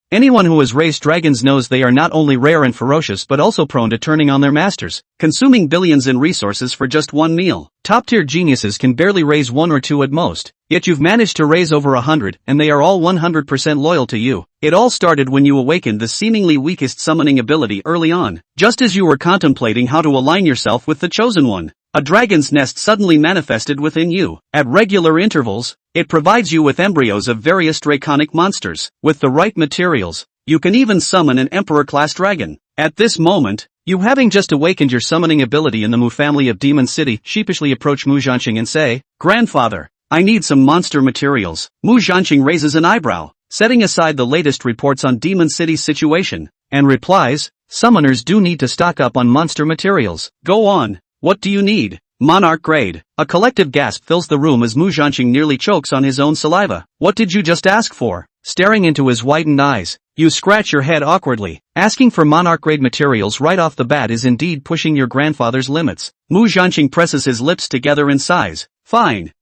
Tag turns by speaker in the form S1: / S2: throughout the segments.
S1: Anyone who has raised dragons knows they are not only rare and ferocious but also prone to turning on their masters, consuming billions in resources for just one meal. Top-tier geniuses can barely raise 1 or 2 at most, yet you've managed to raise over 100 and they are all 100% loyal to you. It all started when you awakened the seemingly weakest summoning ability early on, just as you were contemplating how to align yourself with the Chosen One. A dragon's nest suddenly manifested within you. At regular intervals, it provides you with embryos of various draconic monsters. With the right materials, you can even summon an Emperor-class dragon. At this moment, you having just awakened your summoning ability in the Mu family of Demon City, sheepishly approach Mu Zhanqing and say, "Grandfather, I need some monster materials." Mu Zhanqing raises an eyebrow, setting aside the latest reports on Demon City's situation, and replies, "Summoners do need to stock up on monster materials. Go on. What do you need?" "Monarch grade." A collective gasp fills the room as Mu Zhanqing nearly chokes on his own saliva. "What did you just ask for?" Staring into his widened eyes, you scratch your head awkwardly. Asking for monarch grade materials right off the bat is indeed pushing your grandfather's limits. Mu Zhanqing presses his lips together and sighs. Fine.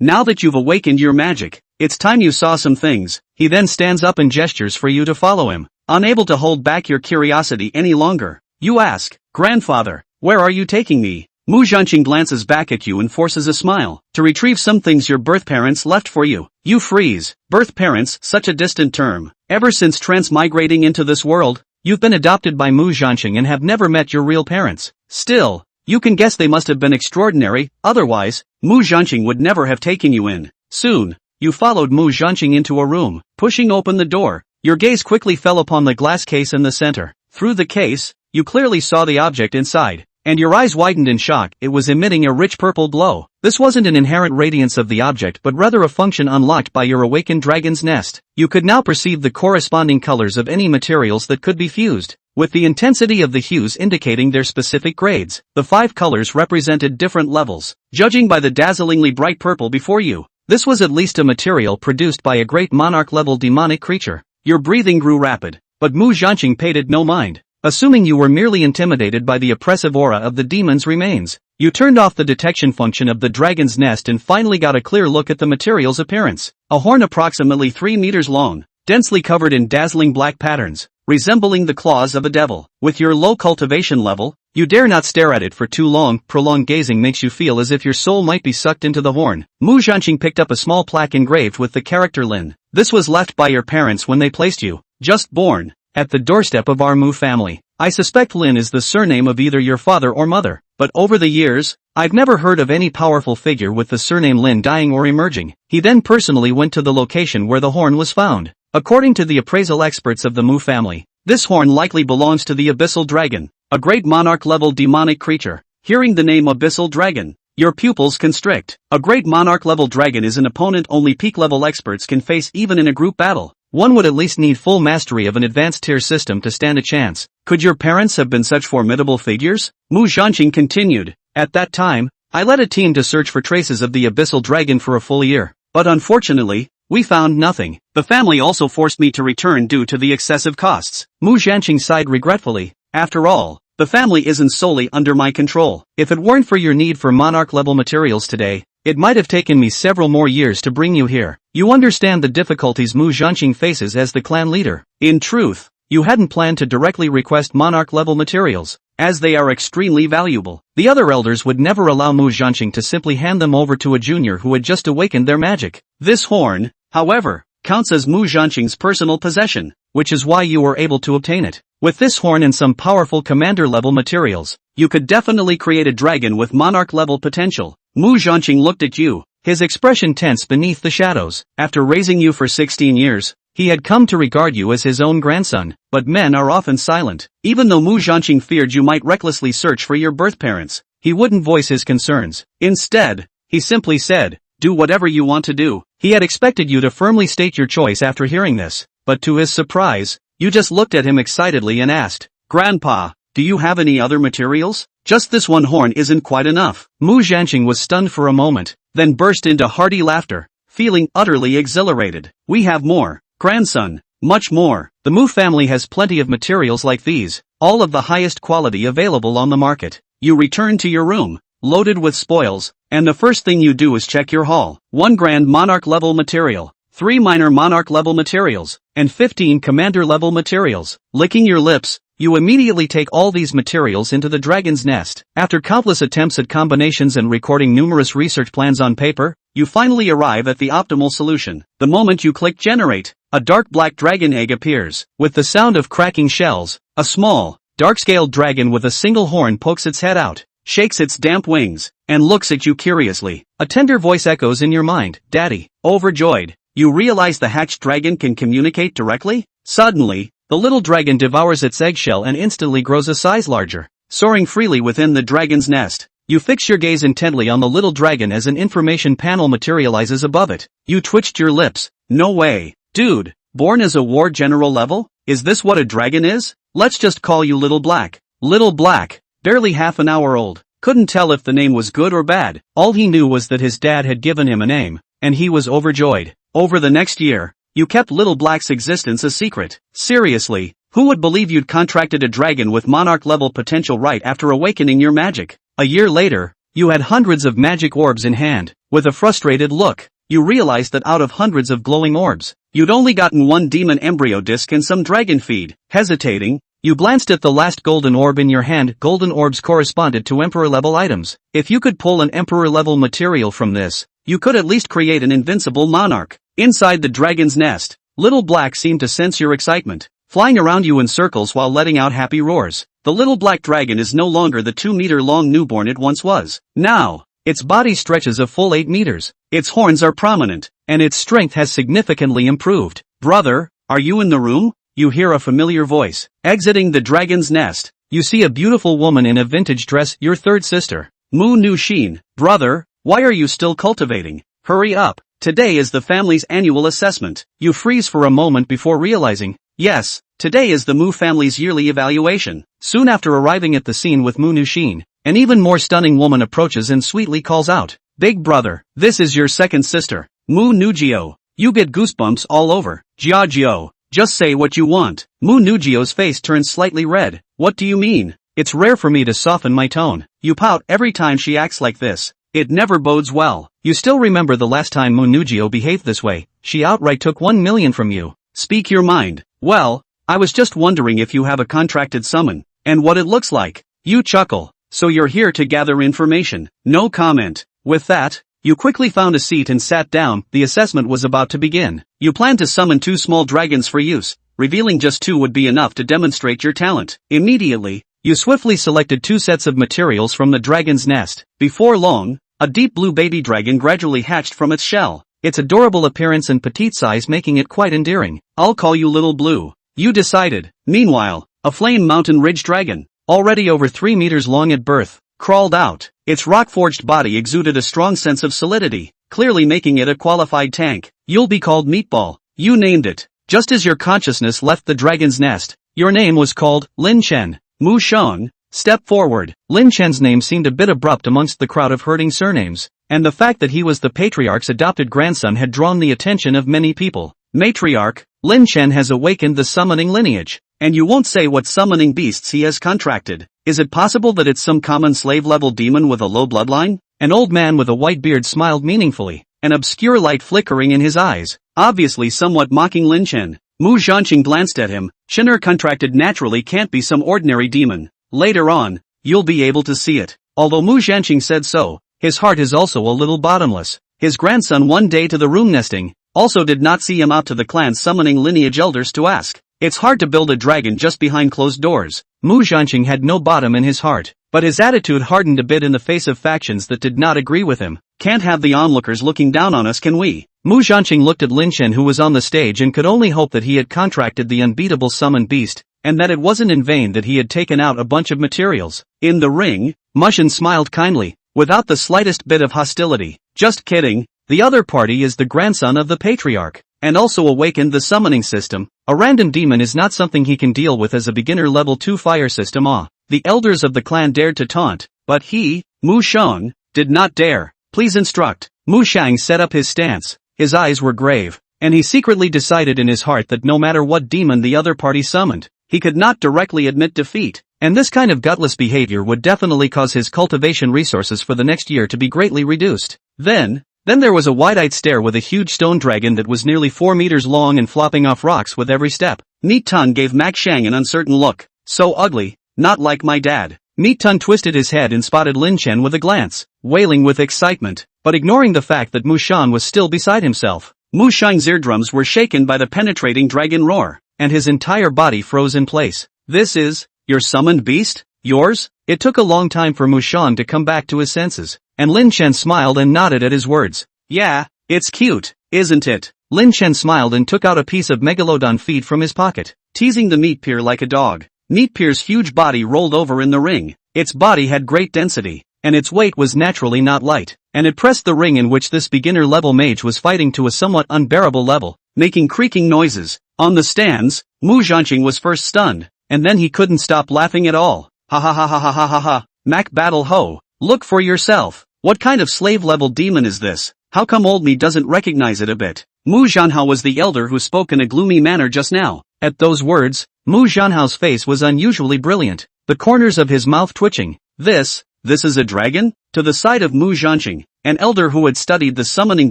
S1: Now that you've awakened your magic, it's time you saw some things." He then stands up and gestures for you to follow him. Unable to hold back your curiosity any longer, you ask, "Grandfather, where are you taking me?" Mu Zhanqing glances back at you and forces a smile. "To retrieve some things your birth parents left for you." You freeze. Birth parents, such a distant term. Ever since transmigrating into this world, you've been adopted by Mu Zhanqing and have never met your real parents. Still, you can guess they must have been extraordinary, otherwise, Mu Zhanqing would never have taken you in. Soon, you followed Mu Zhanqing into a room. Pushing open the door, your gaze quickly fell upon the glass case in the center. Through the case, you clearly saw the object inside, and your eyes widened in shock. It was emitting a rich purple glow. This wasn't an inherent radiance of the object but rather a function unlocked by your awakened dragon's nest. You could now perceive the corresponding colors of any materials that could be fused, with the intensity of the hues indicating their specific grades. The 5 colors represented different levels. Judging by the dazzlingly bright purple before you, this was at least a material produced by a great monarch-level demonic creature. Your breathing grew rapid, but Mu Zhanqing paid it no mind. Assuming you were merely intimidated by the oppressive aura of the demon's remains, you turned off the detection function of the dragon's nest and finally got a clear look at the material's appearance. A horn approximately 3 meters long, densely covered in dazzling black patterns, resembling the claws of a devil. With your low cultivation level, you dare not stare at it for too long. Prolonged gazing makes you feel as if your soul might be sucked into the horn. Mu Zhanqing picked up a small plaque engraved with the character Lin. This was left by your parents when they placed you, just born, at the doorstep of our Mu family. I suspect Lin is the surname of either your father or mother, but over the years, I've never heard of any powerful figure with the surname Lin dying or emerging. He then personally went to the location where the horn was found. According to the appraisal experts of the Mu family, this horn likely belongs to the Abyssal Dragon, a great monarch-level demonic creature. Hearing the name Abyssal Dragon, your pupils constrict. A great monarch-level dragon is an opponent only peak-level experts can face even in a group battle. One would at least need full mastery of an advanced tier system to stand a chance. Could your parents have been such formidable figures? Mu Zhanqing continued. At that time, I led a team to search for traces of the Abyssal Dragon for a full year. But unfortunately, we found nothing. The family also forced me to return due to the excessive costs. Mu Zhanqing sighed regretfully. After all, the family isn't solely under my control. If it weren't for your need for monarch-level materials today, it might have taken me several more years to bring you here. You understand the difficulties Mu Zhanqing faces as the clan leader. In truth, you hadn't planned to directly request monarch-level materials, as they are extremely valuable. The other elders would never allow Mu Zhanqing to simply hand them over to a junior who had just awakened their magic. This horn, however, counts as Mu Zhanqing's personal possession, which is why you were able to obtain it. With this horn and some powerful commander-level materials, you could definitely create a dragon with monarch-level potential. Mu Zhanqing looked at you, his expression tense beneath the shadows. After raising you for 16 years, he had come to regard you as his own grandson, but men are often silent. Even though Mu Zhanqing feared you might recklessly search for your birth parents, he wouldn't voice his concerns. Instead, he simply said, "Do whatever you want to do." He had expected you to firmly state your choice after hearing this, but to his surprise, you just looked at him excitedly and asked, "Grandpa, do you have any other materials? Just this one horn isn't quite enough." Mu Zhanqing was stunned for a moment, then burst into hearty laughter, feeling utterly exhilarated. "We have more, grandson, much more. The Mu family has plenty of materials like these, all of the highest quality available on the market." You return to your room, loaded with spoils, and the first thing you do is check your haul. 1 grand monarch level material, 3 minor monarch level materials, and 15 commander level materials. Licking your lips, you immediately take all these materials into the dragon's nest. After countless attempts at combinations and recording numerous research plans on paper, you finally arrive at the optimal solution. The moment you click generate, a dark black dragon egg appears. With the sound of cracking shells, a small, dark-scaled dragon with a single horn pokes its head out, shakes its damp wings, and looks at you curiously. A tender voice echoes in your mind, "Daddy." Overjoyed, you realize the hatched dragon can communicate directly? Suddenly, the little dragon devours its eggshell and instantly grows a size larger. Soaring freely within the dragon's nest, you fix your gaze intently on the little dragon as an information panel materializes above it. You twitched your lips. No way. Dude, born as a war general level? Is this what a dragon is? Let's just call you Little Black. Little Black, barely half an hour old, couldn't tell if the name was good or bad. All he knew was that his dad had given him a name, and he was overjoyed. Over the next year, you kept Little Black's existence a secret. Seriously, who would believe you'd contracted a dragon with monarch-level potential right after awakening your magic? A year later, you had hundreds of magic orbs in hand. With a frustrated look, you realized that out of hundreds of glowing orbs, you'd only gotten one demon embryo disc and some dragon feed. Hesitating, you glanced at the last golden orb in your hand. Golden orbs corresponded to Emperor-level items. If you could pull an Emperor-level material from this, you could at least create an invincible monarch. Inside the dragon's nest, Little Black seemed to sense your excitement, flying around you in circles while letting out happy roars. The little black dragon is no longer the 2-meter-long newborn it once was. Now, its body stretches a full 8 meters, its horns are prominent, and its strength has significantly improved. "Brother, are you in the room?" You hear a familiar voice. Exiting the dragon's nest, you see a beautiful woman in a vintage dress, your third sister, Mu Nu Shin. "Brother, why are you still cultivating? Hurry up. Today is the family's annual assessment." You freeze for a moment before realizing, yes, today is the Mu family's yearly evaluation. Soon after arriving at the scene with Mu Nu Shin, an even more stunning woman approaches and sweetly calls out, "Big brother, this is your second sister, Mu Nugio." You get goosebumps all over. "Jiajio, just say what you want." Mu Nugio's face turns slightly red. "What do you mean? It's rare for me to soften my tone." You pout every time she acts like this. It never bodes well. You still remember the last time Mu Nugio behaved this way. She outright took 1 million from you. "Speak your mind." "Well, I was just wondering if you have a contracted summon, and what it looks like." You chuckle. "So you're here to gather information." No comment. With that, you quickly found a seat and sat down. The assessment was about to begin. You planned to summon 2 small dragons for use. Revealing just 2 would be enough to demonstrate your talent. Immediately, you swiftly selected 2 sets of materials from the dragon's nest. Before long, a deep blue baby dragon gradually hatched from its shell, its adorable appearance and petite size making it quite endearing. "I'll call you Little Blue," you decided. Meanwhile, a flame mountain ridge dragon, already over 3 meters long at birth, crawled out. Its rock-forged body exuded a strong sense of solidity, clearly making it a qualified tank. "You'll be called Meatball." You named it. Just as your consciousness left the dragon's nest, your name was called Lin Chen. Mu Shang, step forward. Lin Chen's name seemed a bit abrupt amongst the crowd of herding surnames, and the fact that he was the patriarch's adopted grandson had drawn the attention of many people. "Matriarch, Lin Chen has awakened the summoning lineage, and you won't say what summoning beasts he has contracted. Is it possible that it's some common slave-level demon with a low bloodline?" An old man with a white beard smiled meaningfully, an obscure light flickering in his eyes, obviously somewhat mocking Lin Chen. Mu Zhanqing glanced at him. "Shinner contracted naturally can't be some ordinary demon. Later on, you'll be able to see it." Although Mu Zhanqing said so, his heart is also a little bottomless. His grandson one day to the room nesting, also did not see him out to the clan summoning lineage elders to ask. It's hard to build a dragon just behind closed doors. Mu Zhanqing had no bottom in his heart, but his attitude hardened a bit in the face of factions that did not agree with him. "Can't have the onlookers looking down on us, can we?" Mu Zhanqing looked at Lin Chen, who was on the stage, and could only hope that he had contracted the unbeatable summon beast, and that it wasn't in vain that he had taken out a bunch of materials. In the ring, Mushin smiled kindly, without the slightest bit of hostility. "Just kidding, the other party is the grandson of the patriarch, and also awakened the summoning system. A random demon is not something he can deal with as a beginner level 2 fire system." The elders of the clan dared to taunt, but he, Mu Shang, did not dare. "Please instruct." Mu Shang set up his stance. His eyes were grave, and he secretly decided in his heart that no matter what demon the other party summoned, he could not directly admit defeat, and this kind of gutless behavior would definitely cause his cultivation resources for the next year to be greatly reduced. Then, Then there was a wide-eyed stare with a huge stone dragon that was nearly 4 meters long and flopping off rocks with every step. Meat Tun gave Mak Shang an uncertain look. So ugly, not like my dad. Meat Tun twisted his head and spotted Lin Chen with a glance, wailing with excitement, but ignoring the fact that Mu Shan was still beside himself. Mu Shang's eardrums were shaken by the penetrating dragon roar, and his entire body froze in place. This is, your summoned beast? Yours? It took a long time for Mu Shan to come back to his senses, and Lin Chen smiled and nodded at his words. Yeah, it's cute, isn't it? Lin Chen smiled and took out a piece of megalodon feed from his pocket, teasing the meat peer like a dog. Meat peer's huge body rolled over in the ring. Its body had great density, and its weight was naturally not light, and it pressed the ring in which this beginner-level mage was fighting to a somewhat unbearable level, making creaking noises. On the stands, Mu Zhanqing was first stunned, and then he couldn't stop laughing at all. Ha ha ha ha ha ha ha ha. Mac Battle Ho, look for yourself. What kind of slave-level demon is this? How come old me doesn't recognize it a bit? Mu Zhanhao was the elder who spoke in a gloomy manner just now. At those words, Mu Zhanhao's face was unusually brilliant, the corners of his mouth twitching. This is a dragon? To the side of Mu Zhanqing, an elder who had studied the summoning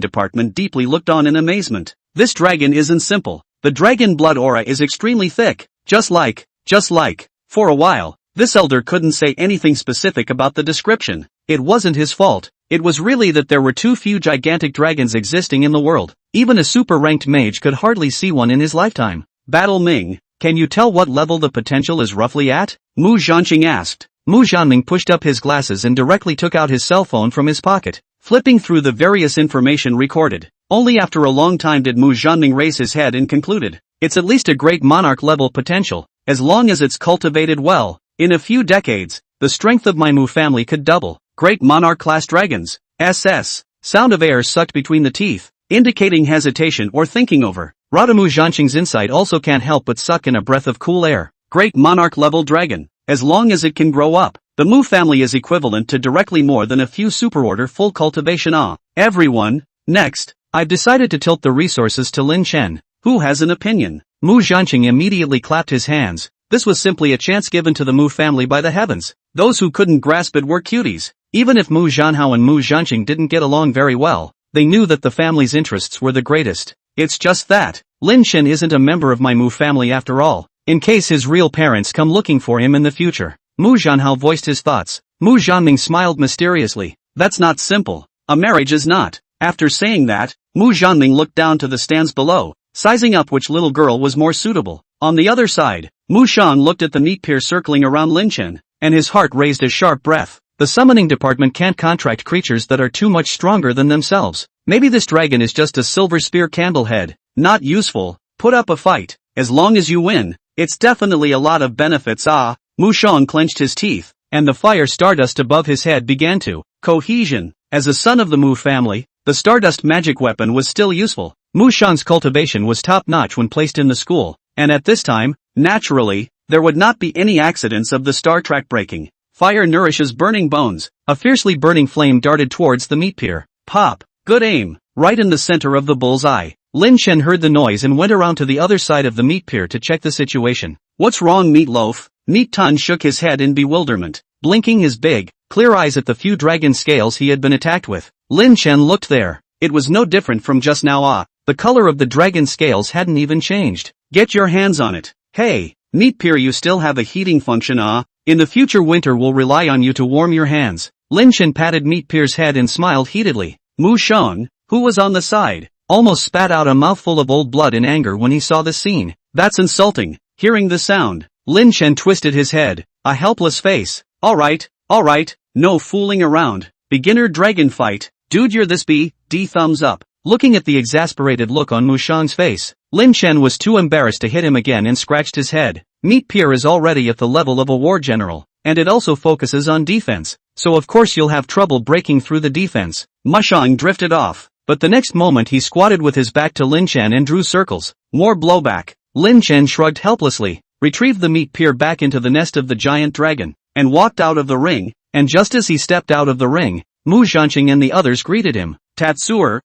S1: department deeply looked on in amazement. This dragon isn't simple. The dragon blood aura is extremely thick, just like. For a while, this elder couldn't say anything specific about the description. It wasn't his fault. It was really that there were too few gigantic dragons existing in the world. Even a super-ranked mage could hardly see one in his lifetime. Battle Ming, can you tell what level the potential is roughly at? Mu Zhanqing asked. Mu Zhanming pushed up his glasses and directly took out his cell phone from his pocket, flipping through the various information recorded. Only after a long time did Mu Zhanming raise his head and concluded, it's at least a great monarch-level potential, as long as it's cultivated well. In a few decades, the strength of my Mu family could double. Great monarch-class dragons. SS. Sound of air sucked between the teeth, indicating hesitation or thinking over. Mu Zhanqing's insight also can't help but suck in a breath of cool air. Great monarch-level dragon. As long as it can grow up, the Mu family is equivalent to directly more than a few superorder full cultivation. Everyone, next, I've decided to tilt the resources to Lin Chen, who has an opinion. Mu Zhanqing immediately clapped his hands. This was simply a chance given to the Mu family by the heavens. Those who couldn't grasp it were cuties. Even if Mu Zhanhao and Mu Zhanqing didn't get along very well, they knew that the family's interests were the greatest. It's just that, Lin Chen isn't a member of my Mu family after all, in case his real parents come looking for him in the future. Mu Zhanhao voiced his thoughts. Mu Zhanming smiled mysteriously. That's not simple. A marriage is not. After saying that, Mu Zhanming looked down to the stands below, sizing up which little girl was more suitable. On the other side, Mu Shang looked at the meat peer circling around Lin Chen, and his heart raised a sharp breath. The summoning department can't contract creatures that are too much stronger than themselves. Maybe this dragon is just a silver spear candlehead. Not useful. Put up a fight. As long as you win, it's definitely a lot of benefits. Mu Shang clenched his teeth, and the fire stardust above his head began to cohesion. As a son of the Mu family, the stardust magic weapon was still useful. Mu Shang's cultivation was top-notch when placed in the school, and at this time, naturally, there would not be any accidents of the star track breaking. Fire nourishes burning bones. A fiercely burning flame darted towards the meat peer. Pop. Good aim. Right in the center of the bull's eye. Lin Chen heard the noise and went around to the other side of the meat peer to check the situation. What's wrong, Meatloaf? Meat Tun shook his head in bewilderment, blinking his big, clear eyes at the few dragon scales he had been attacked with. Lin Chen looked there. It was no different from just now. The color of the dragon scales hadn't even changed. Get your hands on it. Hey, meat peer, you still have a heating function. In the future winter will rely on you to warm your hands. Lin Chen patted meat peer's head and smiled heatedly. Mu Shang, who was on the side, almost spat out a mouthful of old blood in anger when he saw the scene. That's insulting. Hearing the sound, Lin Chen twisted his head, a helpless face. Alright, no fooling around. Beginner dragon fight. Dude, you're this D thumbs up. Looking at the exasperated look on Mu Shang's face, Lin Chen was too embarrassed to hit him again and scratched his head. Meat peer is already at the level of a war general, and it also focuses on defense, so of course you'll have trouble breaking through the defense. Mu Shang drifted off, but the next moment he squatted with his back to Lin Chen and drew circles. More blowback. Lin Chen shrugged helplessly, retrieved the meat peer back into the nest of the giant dragon, and walked out of the ring, and just as he stepped out of the ring, Mu Zhanqing and the others greeted him. Tatsuer,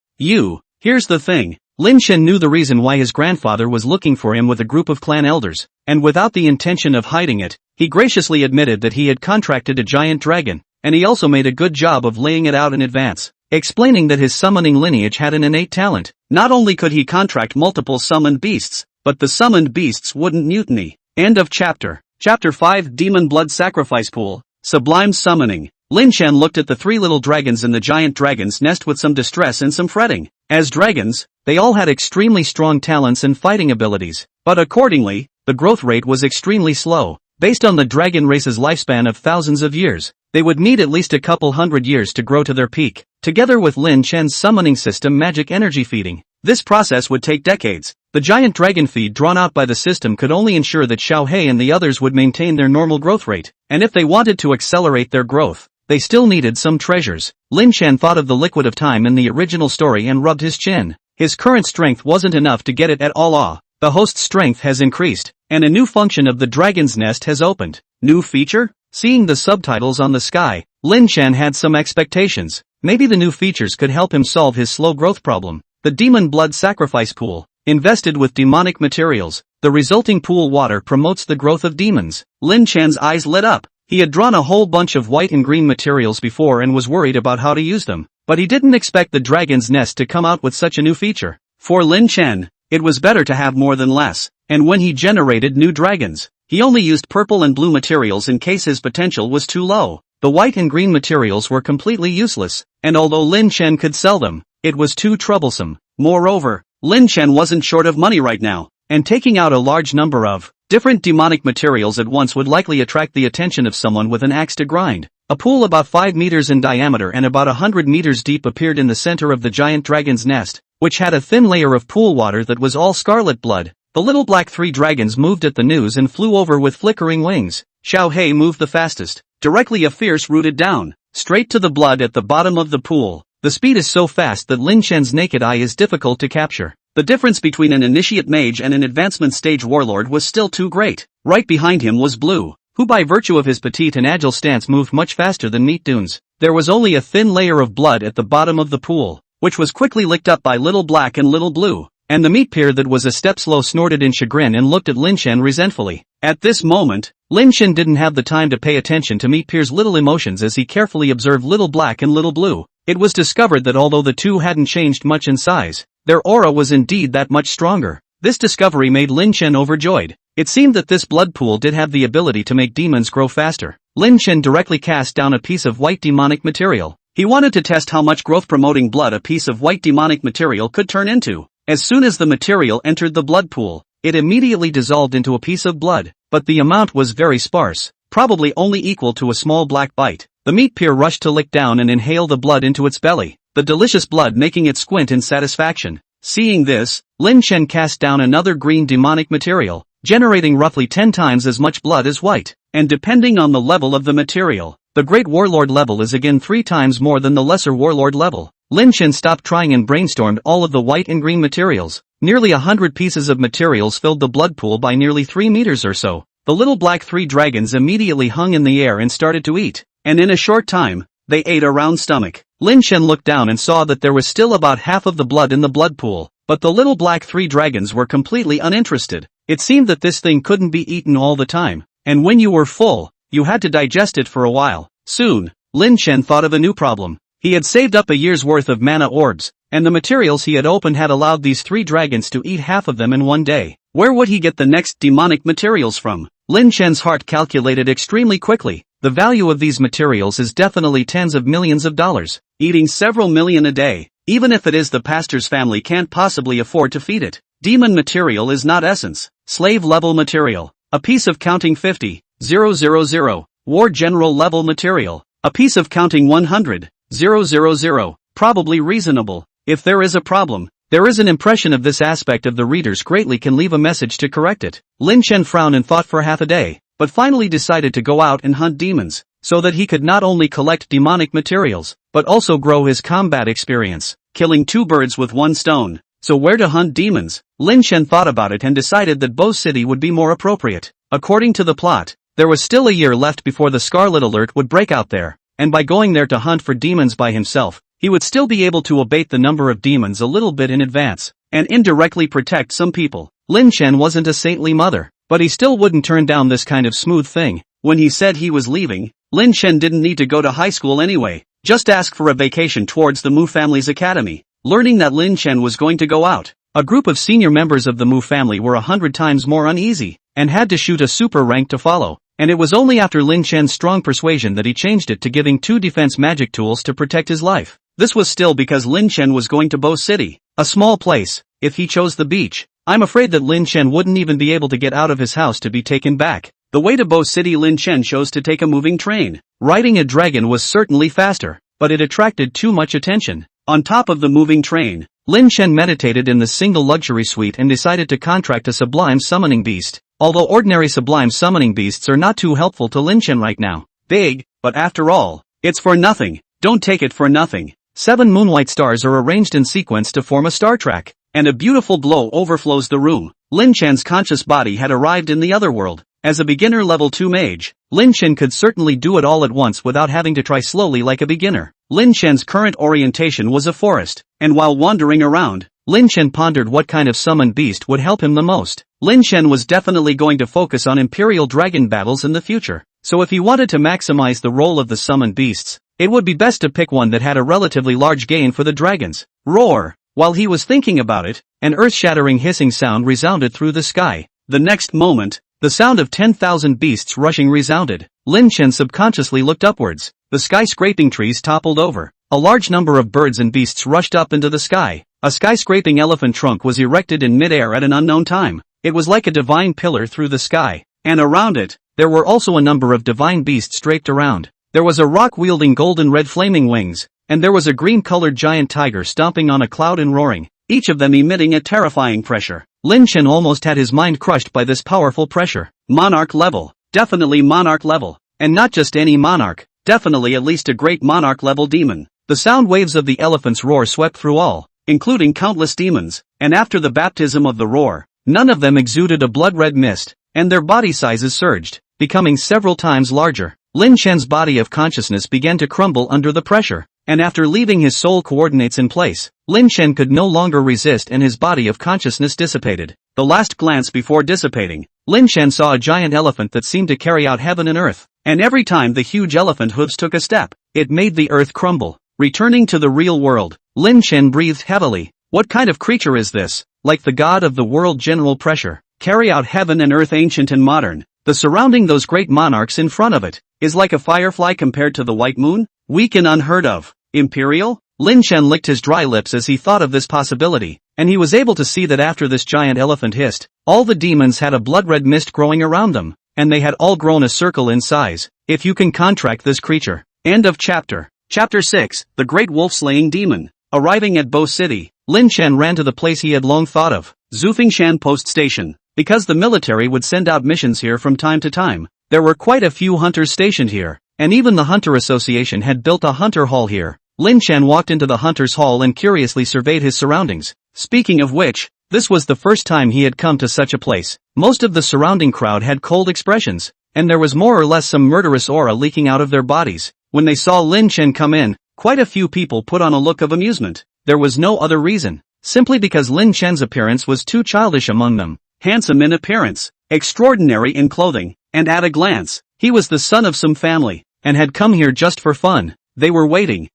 S1: here's the thing. Lin Chen knew the reason why his grandfather was looking for him with a group of clan elders, and without the intention of hiding it, he graciously admitted that he had contracted a giant dragon, and he also made a good job of laying it out in advance. explaining that his summoning lineage had an innate talent. Not only could he contract multiple summoned beasts, but the summoned beasts wouldn't mutiny. End of chapter. Chapter 5 Demon Blood Sacrifice Pool. Sublime Summoning. Lin Chen looked at the three little dragons in the giant dragon's nest with some distress and some fretting. As dragons, they all had extremely strong talents and fighting abilities, but accordingly, the growth rate was extremely slow. Based on the dragon race's lifespan of thousands of years, they would need at least a couple hundred years to grow to their peak. Together with Lin Chen's summoning system magic energy feeding, this process would take decades. The giant dragon feed drawn out by the system could only ensure that Xiao He and the others would maintain their normal growth rate, and if they wanted to accelerate their growth, they still needed some treasures. Lin Chen thought of the liquid of time in the original story and rubbed his chin. His current strength wasn't enough to get it at all. The host's strength has increased, and a new function of the dragon's nest has opened. New feature? Seeing the subtitles on the sky, Lin Chen had some expectations. Maybe the new features could help him solve his slow growth problem. The Demon Blood Sacrifice Pool. Invested with demonic materials, the resulting pool water promotes the growth of demons. Lin Chen's eyes lit up. He had drawn a whole bunch of white and green materials before and was worried about how to use them, but he didn't expect the dragon's nest to come out with such a new feature. For Lin Chen, it was better to have more than less, and when he generated new dragons, he only used purple and blue materials in case his potential was too low. The white and green materials were completely useless, and although Lin Chen could sell them, it was too troublesome. Moreover, Lin Chen wasn't short of money right now, and taking out a large number of different demonic materials at once would likely attract the attention of someone with an axe to grind. A pool about 5 meters in diameter and about 100 meters deep appeared in the center of the giant dragon's nest, which had a thin layer of pool water that was all scarlet blood. The little black three dragons moved at the news and flew over with flickering wings. Xiao He moved the fastest, directly a fierce rooted down, straight to the blood at the bottom of the pool. The speed is so fast that Lin Chen's naked eye is difficult to capture. The difference between an initiate mage and an advancement stage warlord was still too great. Right behind him was Blue, who by virtue of his petite and agile stance moved much faster than Meat Dunes. There was only a thin layer of blood at the bottom of the pool, which was quickly licked up by Little Black and Little Blue, and the meat peer that was a step slow snorted in chagrin and looked at Lin Chen resentfully. At this moment, Lin Chen didn't have the time to pay attention to Meat Peer's little emotions as he carefully observed Little Black and Little Blue. It was discovered that although the two hadn't changed much in size, their aura was indeed that much stronger. This discovery made Lin Chen overjoyed. It seemed that this blood pool did have the ability to make demons grow faster. Lin Chen directly cast down a piece of white demonic material. He wanted to test how much growth-promoting blood a piece of white demonic material could turn into. As soon as the material entered the blood pool, it immediately dissolved into a piece of blood, but the amount was very sparse, probably only equal to a small black bite. The meat peer rushed to lick down and inhale the blood into its belly, the delicious blood making it squint in satisfaction. Seeing this, Lin Chen cast down another green demonic material, generating roughly 10 times as much blood as white, and depending on the level of the material, the Great Warlord level is again 3 times more than the Lesser Warlord level. Lin Chen stopped trying and brainstormed all of the white and green materials. Nearly 100 pieces of materials filled the blood pool by nearly 3 meters or so. The little black three dragons immediately hung in the air and started to eat, and in a short time, they ate a round stomach. Lin Chen looked down and saw that there was still about half of the blood in the blood pool, but the little black three dragons were completely uninterested. It seemed that this thing couldn't be eaten all the time, and when you were full, you had to digest it for a while. Soon, Lin Chen thought of a new problem. He had saved up a year's worth of mana orbs, and the materials he had opened had allowed these three dragons to eat half of them in one day. Where would he get the next demonic materials from? Lin Chen's heart calculated extremely quickly. The value of these materials is definitely tens of millions of dollars. Eating several million a day, even if it is the pastor's family can't possibly afford to feed it. Demon material is not essence. Slave level material. A piece of counting 50, 000. War general level material. A piece of counting 100, 000. Probably reasonable. If there is a problem, there is an impression of this aspect of the readers greatly can leave a message to correct it. Lin Chen frowned and thought for half a day, but finally decided to go out and hunt demons, so that he could not only collect demonic materials, but also grow his combat experience, killing 2 birds with 1 stone. So where to hunt demons? Lin Chen thought about it and decided that Bo City would be more appropriate. According to the plot, there was still a year left before the Scarlet Alert would break out there, and by going there to hunt for demons by himself, he would still be able to abate the number of demons a little bit in advance, and indirectly protect some people. Lin Chen wasn't a saintly mother, but he still wouldn't turn down this kind of smooth thing. When he said he was leaving, Lin Chen didn't need to go to high school anyway. Just ask for a vacation towards the Mu family's academy. Learning that Lin Chen was going to go out, a group of senior members of the Mu family were 100 times more uneasy, and had to shoot a super rank to follow. And it was only after Lin Chen's strong persuasion that he changed it to giving 2 defense magic tools to protect his life. This was still because Lin Chen was going to Bo City, a small place. If he chose the beach, I'm afraid that Lin Chen wouldn't even be able to get out of his house to be taken back. The way to Bo City, Lin Chen chose to take a moving train. Riding a dragon was certainly faster, but it attracted too much attention. On top of the moving train, Lin Chen meditated in the single luxury suite and decided to contract a sublime summoning beast. Although ordinary sublime summoning beasts are not too helpful to Lin Chen right now. Big, but after all, it's for nothing. Don't take it for nothing. 7 moonlight stars are arranged in sequence to form a star track, and a beautiful glow overflows the room. Lin Chen's conscious body had arrived in the other world. As a beginner level 2 mage, Lin Chen could certainly do it all at once without having to try slowly like a beginner. Lin Chen's current orientation was a forest, and while wandering around, Lin Chen pondered what kind of summoned beast would help him the most. Lin Chen was definitely going to focus on Imperial Dragon battles in the future, so if he wanted to maximize the role of the summoned beasts, it would be best to pick one that had a relatively large gain for the dragons. Roar! While he was thinking about it, an earth-shattering hissing sound resounded through the sky. The next moment, the sound of 10,000 beasts rushing resounded. Lin Chen subconsciously looked upwards. The skyscraping trees toppled over. A large number of birds and beasts rushed up into the sky. A skyscraping elephant trunk was erected in midair at an unknown time. It was like a divine pillar through the sky, and around it, there were also a number of divine beasts draped around. There was a rock wielding golden red flaming wings, and there was a green-colored giant tiger stomping on a cloud and roaring, each of them emitting a terrifying pressure. Lin Chen almost had his mind crushed by this powerful pressure. Monarch level. Definitely monarch level. And not just any monarch, definitely at least a great monarch level demon. The sound waves of the elephant's roar swept through all, including countless demons, and after the baptism of the roar, none of them exuded a blood-red mist, and their body sizes surged, becoming several times larger. Lin Chen's body of consciousness began to crumble under the pressure, and after leaving his soul coordinates in place, Lin Chen could no longer resist and his body of consciousness dissipated. The last glance before dissipating, Lin Chen saw a giant elephant that seemed to carry out heaven and earth, and every time the huge elephant hooves took a step, it made the earth crumble. Returning to the real world, Lin Chen breathed heavily. What kind of creature is this? Like the god of the world, general pressure, carry out heaven and earth, ancient and modern. The surrounding those great monarchs in front of it, is like a firefly compared to the white moon? Weak and unheard of. Imperial? Lin Chen licked his dry lips as he thought of this possibility, and he was able to see that after this giant elephant hissed, all the demons had a blood-red mist growing around them, and they had all grown a circle in size. If you can contract this creature. End of chapter. Chapter 6, The Great Wolf-Slaying Demon. Arriving at Bo City, Lin Chen ran to the place he had long thought of, Zufingshan Post Station. Because the military would send out missions here from time to time, there were quite a few hunters stationed here, and even the Hunter Association had built a hunter hall here. Lin Chen walked into the hunter's hall and curiously surveyed his surroundings. Speaking of which, this was the first time he had come to such a place. Most of the surrounding crowd had cold expressions, and there was more or less some murderous aura leaking out of their bodies. When they saw Lin Chen come in, quite a few people put on a look of amusement. There was no other reason, simply because Lin Chen's appearance was too childish among them. Handsome in appearance, extraordinary in clothing, and at a glance, he was the son of some family, and had come here just for fun. They were waiting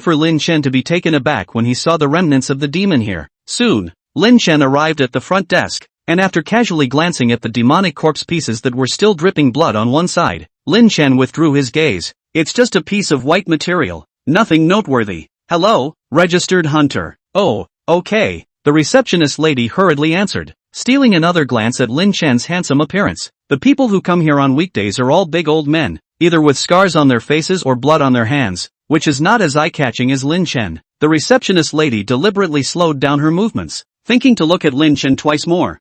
S1: for Lin Chen to be taken aback when he saw the remnants of the demon here. Soon, Lin Chen arrived at the front desk, and after casually glancing at the demonic corpse pieces that were still dripping blood on one side, Lin Chen withdrew his gaze. It's just a piece of white material, nothing noteworthy. Hello, registered hunter. Oh, okay, the receptionist lady hurriedly answered, stealing another glance at Lin Chen's handsome appearance. The people who come here on weekdays are all big old men, either with scars on their faces or blood on their hands, which is not as eye-catching as Lin Chen. The receptionist lady deliberately slowed down her movements, thinking to look at Lin Chen twice more.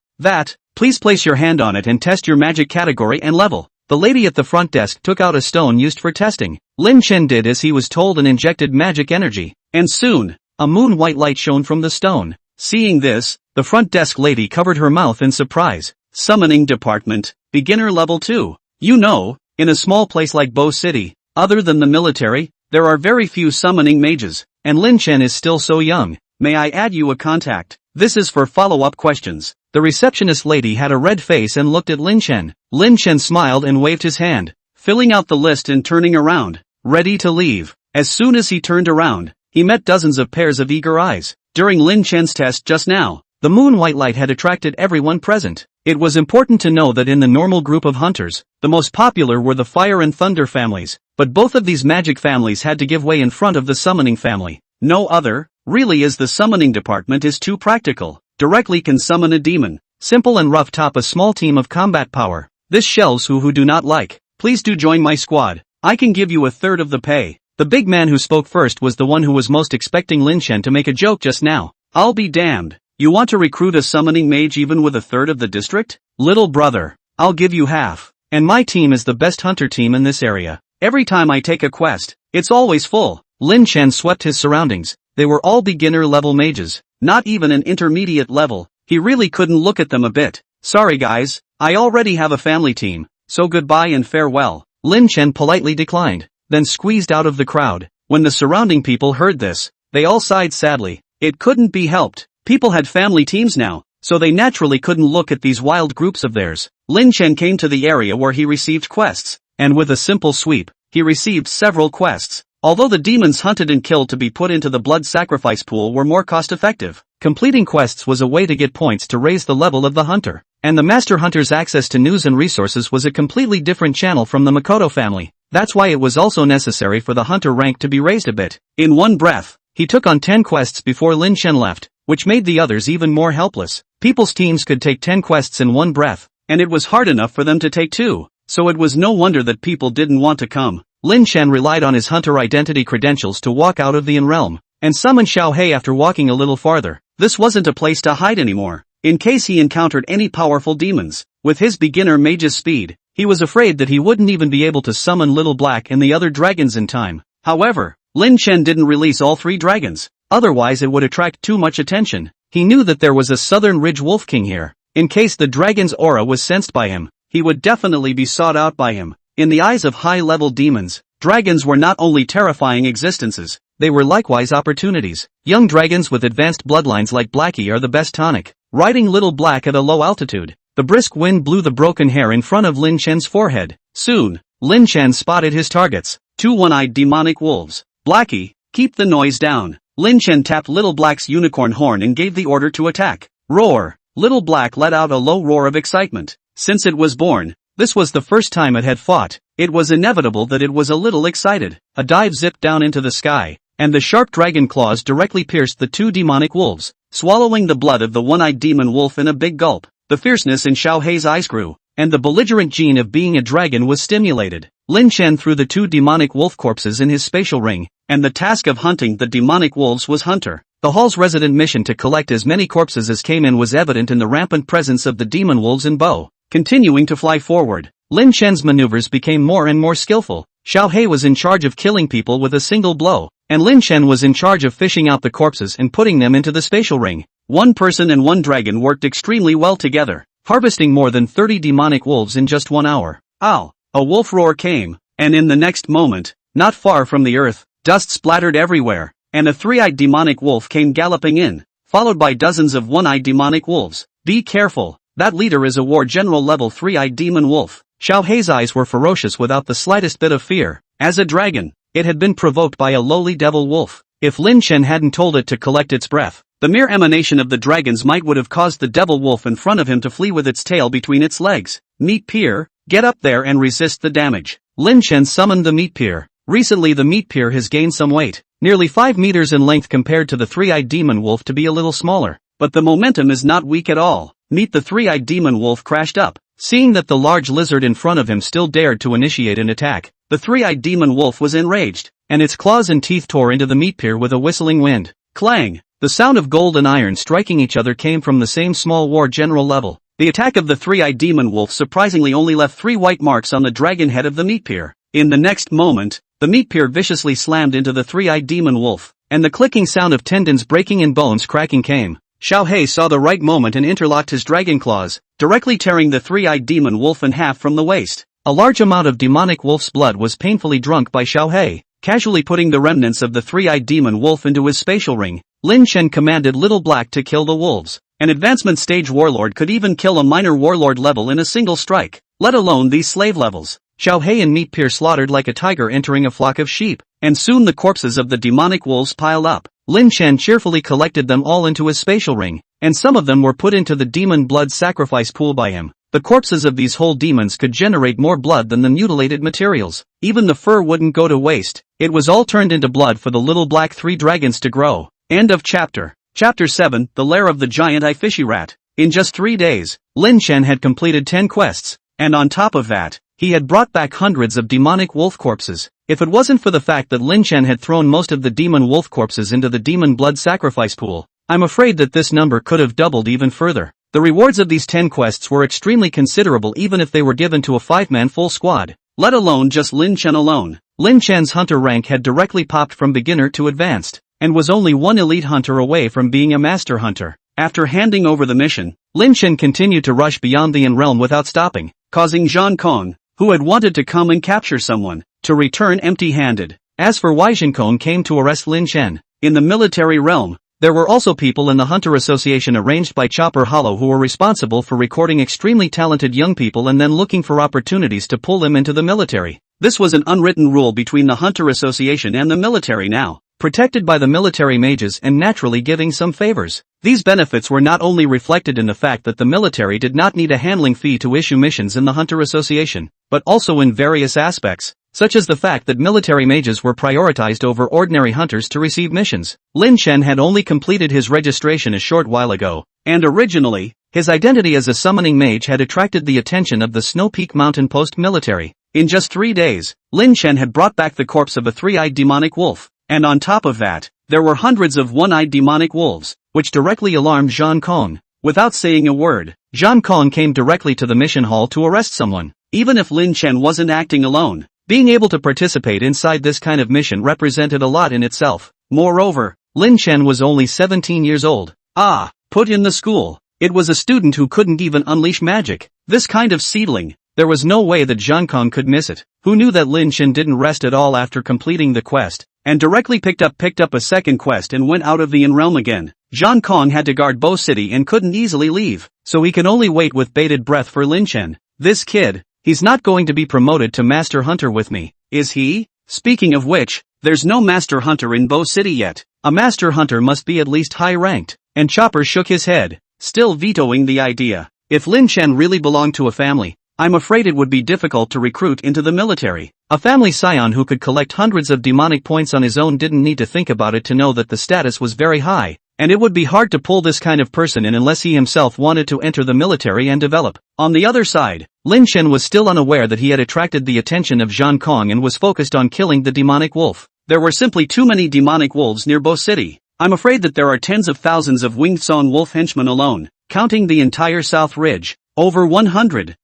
S1: Please place your hand on it and test your magic category and level. The lady at the front desk took out a stone used for testing. Lin Chen did as he was told and injected magic energy, and soon, a moon-white light shone from the stone. Seeing this, the front desk lady covered her mouth in surprise. Summoning department, beginner level 2. You know, in a small place like Bo City, other than the military, there are very few summoning mages, and Lin Chen is still so young. May I add you a contact? This is for follow-up questions. The receptionist lady had a red face and looked at Lin Chen. Lin Chen smiled and waved his hand. filling out the list and turning around, ready to leave. As soon as he turned around, he met dozens of pairs of eager eyes. During Lin Chen's test just now, the moon white light had attracted everyone present. It was important to know that in the normal group of hunters, the most popular were the fire and thunder families, but both of these magic families had to give way in front of the summoning family. No other, really, as the summoning department is too practical. Directly can summon a demon. Simple and rough top a small team of combat power. This shelves who do not like. Please do join my squad. I can give you a third of the pay. The big man who spoke first was the one who was most expecting Lin Chen to make a joke just now. I'll be damned. You want to recruit a summoning mage even with a third of the district? Little brother, I'll give you half. And my team is the best hunter team in this area. Every time I take a quest, it's always full. Lin Chen swept his surroundings. They were all beginner level mages, not even an intermediate level. He really couldn't look at them a bit. Sorry guys, I already have a family team, so goodbye and farewell. Lin Chen politely declined, then squeezed out of the crowd. When the surrounding people heard this, they all sighed sadly. It couldn't be helped. People had family teams now, so they naturally couldn't look at these wild groups of theirs. Lin Chen came to the area where he received quests, and with a simple sweep, he received several quests. Although the demons hunted and killed to be put into the blood sacrifice pool were more cost-effective, completing quests was a way to get points to raise the level of the hunter. And the Master Hunter's access to news and resources was a completely different channel from the Makoto family. That's why it was also necessary for the hunter rank to be raised a bit. In one breath, he took on 10 quests before Lin Chen left, which made the others even more helpless. People's teams could take 10 quests in one breath, and it was hard enough for them to take 2, so it was no wonder that people didn't want to come. Lin Chen relied on his hunter identity credentials to walk out of the realm, and summoned Xiao Hei after walking a little farther. This wasn't a place to hide anymore, in case he encountered any powerful demons. With his beginner mage's speed, he was afraid that he wouldn't even be able to summon Little Black and the other dragons in time. However, Lin Chen didn't release all 3 dragons, otherwise it would attract too much attention. He knew that there was a Southern Ridge Wolf King here. In case the dragon's aura was sensed by him, he would definitely be sought out by him. In the eyes of high-level demons, dragons were not only terrifying existences, they were likewise opportunities. Young dragons with advanced bloodlines like Blackie are the best tonic. Riding Little Black at a low altitude, the brisk wind blew the broken hair in front of Lin Chen's forehead. Soon, Lin Chen spotted his targets, 2 one-eyed demonic wolves. Blackie, keep the noise down. Lin Chen tapped Little Black's unicorn horn and gave the order to attack. Roar! Little Black let out a low roar of excitement. Since it was born, this was the first time it had fought. It was inevitable that it was a little excited. A dive zipped down into the sky, and the sharp dragon claws directly pierced the 2 demonic wolves, swallowing the blood of the one-eyed demon wolf in a big gulp. The fierceness in Xiao Hei's eyes grew, and the belligerent gene of being a dragon was stimulated. Lin Chen threw the 2 demonic wolf corpses in his spatial ring, and the task of hunting the demonic wolves was hunter. The hall's resident mission to collect as many corpses as came in was evident in the rampant presence of the demon wolves in bow. Continuing to fly forward, Lin Chen's maneuvers became more and more skillful. Xiao Hei was in charge of killing people with a single blow, and Lin Chen was in charge of fishing out the corpses and putting them into the spatial ring. 1 person and 1 dragon worked extremely well together, harvesting more than 30 demonic wolves in just 1 hour. Ow! A wolf roar came, and in the next moment, not far from the earth, dust splattered everywhere, and a 3-eyed demonic wolf came galloping in, followed by dozens of 1-eyed demonic wolves. Be careful, that leader is a war general level 3-eyed demon wolf. Xiao Hei's eyes were ferocious without the slightest bit of fear. As a dragon, it had been provoked by a lowly devil wolf. If Lin Chen hadn't told it to collect its breath, the mere emanation of the dragon's might would have caused the devil wolf in front of him to flee with its tail between its legs. Meat Pier, get up there and resist the damage. Lin Chen summoned the Meat Pier. Recently the Meat Pier has gained some weight, nearly 5 meters in length compared to the 3-eyed demon wolf to be a little smaller, but the momentum is not weak at all. Meet the 3-eyed demon wolf crashed up. Seeing that the large lizard in front of him still dared to initiate an attack, the 3-eyed demon wolf was enraged, and its claws and teeth tore into the meat pier with a whistling wind. Clang! The sound of gold and iron striking each other came from the same small war general level. The attack of the 3-eyed demon wolf surprisingly only left 3 white marks on the dragon head of the meat pier. In the next moment, the meat pier viciously slammed into the 3-eyed demon wolf, and the clicking sound of tendons breaking and bones cracking came. Xiao Hei saw the right moment and interlocked his dragon claws, directly tearing the 3-eyed demon wolf in half from the waist. A large amount of demonic wolf's blood was painfully drunk by Xiao Hei, casually putting the remnants of the 3-eyed demon wolf into his spatial ring. Lin Chen commanded Little Black to kill the wolves. An advancement stage warlord could even kill a minor warlord level in a single strike, let alone these slave levels. Xiao Hei and Meat Pier slaughtered like a tiger entering a flock of sheep, and soon the corpses of the demonic wolves piled up. Lin Chen cheerfully collected them all into his spatial ring, and some of them were put into the demon blood sacrifice pool by him. The corpses of these whole demons could generate more blood than the mutilated materials. Even the fur wouldn't go to waste. It was all turned into blood for the little black 3 dragons to grow. End of chapter. Chapter 7, The Lair of the Giant Eye Fishy Rat. In just 3 days, Lin Chen had completed 10 quests, and on top of that, he had brought back hundreds of demonic wolf corpses. If it wasn't for the fact that Lin Chen had thrown most of the demon wolf corpses into the demon blood sacrifice pool, I'm afraid that this number could have doubled even further. The rewards of these 10 quests were extremely considerable even if they were given to a 5-man full squad, let alone just Lin Chen alone. Lin Chen's hunter rank had directly popped from beginner to advanced, and was only one elite hunter away from being a master hunter. After handing over the mission, Lin Chen continued to rush beyond the realm without stopping, causing Zhang Kong, who had wanted to come and capture someone, to return empty-handed. As for Wei Zhenkong came to arrest Lin Chen. In the military realm, there were also people in the Hunter Association arranged by Chopper Hollow who were responsible for recording extremely talented young people and then looking for opportunities to pull them into the military. This was an unwritten rule between the Hunter Association and the military now, protected by the military mages and naturally giving some favors. These benefits were not only reflected in the fact that the military did not need a handling fee to issue missions in the Hunter Association, but also in various aspects, such as the fact that military mages were prioritized over ordinary hunters to receive missions. Lin Chen had only completed his registration a short while ago, and originally, his identity as a summoning mage had attracted the attention of the Snow Peak Mountain Post military. In just 3 days, Lin Chen had brought back the corpse of a 3-eyed demonic wolf, and on top of that, there were hundreds of 1-eyed demonic wolves, which directly alarmed Zhang Kong. Without saying a word, Zhang Kong came directly to the mission hall to arrest someone. Even if Lin Chen wasn't acting alone, being able to participate inside this kind of mission represented a lot in itself. Moreover, Lin Chen was only 17 years old. Put in the school. It was a student who couldn't even unleash magic. This kind of seedling, there was no way that Zhang Kong could miss it. Who knew that Lin Chen didn't rest at all after completing the quest, and directly picked up a second quest and went out of the in-realm again. Zhang Kong had to guard Bo City and couldn't easily leave, so he can only wait with bated breath for Lin Chen. This kid, he's not going to be promoted to Master Hunter with me, is he? Speaking of which, there's no Master Hunter in Bo City yet. A Master Hunter must be at least high-ranked, and Chopper shook his head, still vetoing the idea. If Lin Chen really belonged to a family, I'm afraid it would be difficult to recruit into the military. A family scion who could collect hundreds of demonic points on his own didn't need to think about it to know that the status was very high, and it would be hard to pull this kind of person in unless he himself wanted to enter the military and develop. On the other side, Lin Chen was still unaware that he had attracted the attention of Zhang Kong and was focused on killing the demonic wolf. There were simply too many demonic wolves near Bo City. I'm afraid that there are tens of thousands of winged Song wolf henchmen alone, counting the entire South Ridge. Over 100,000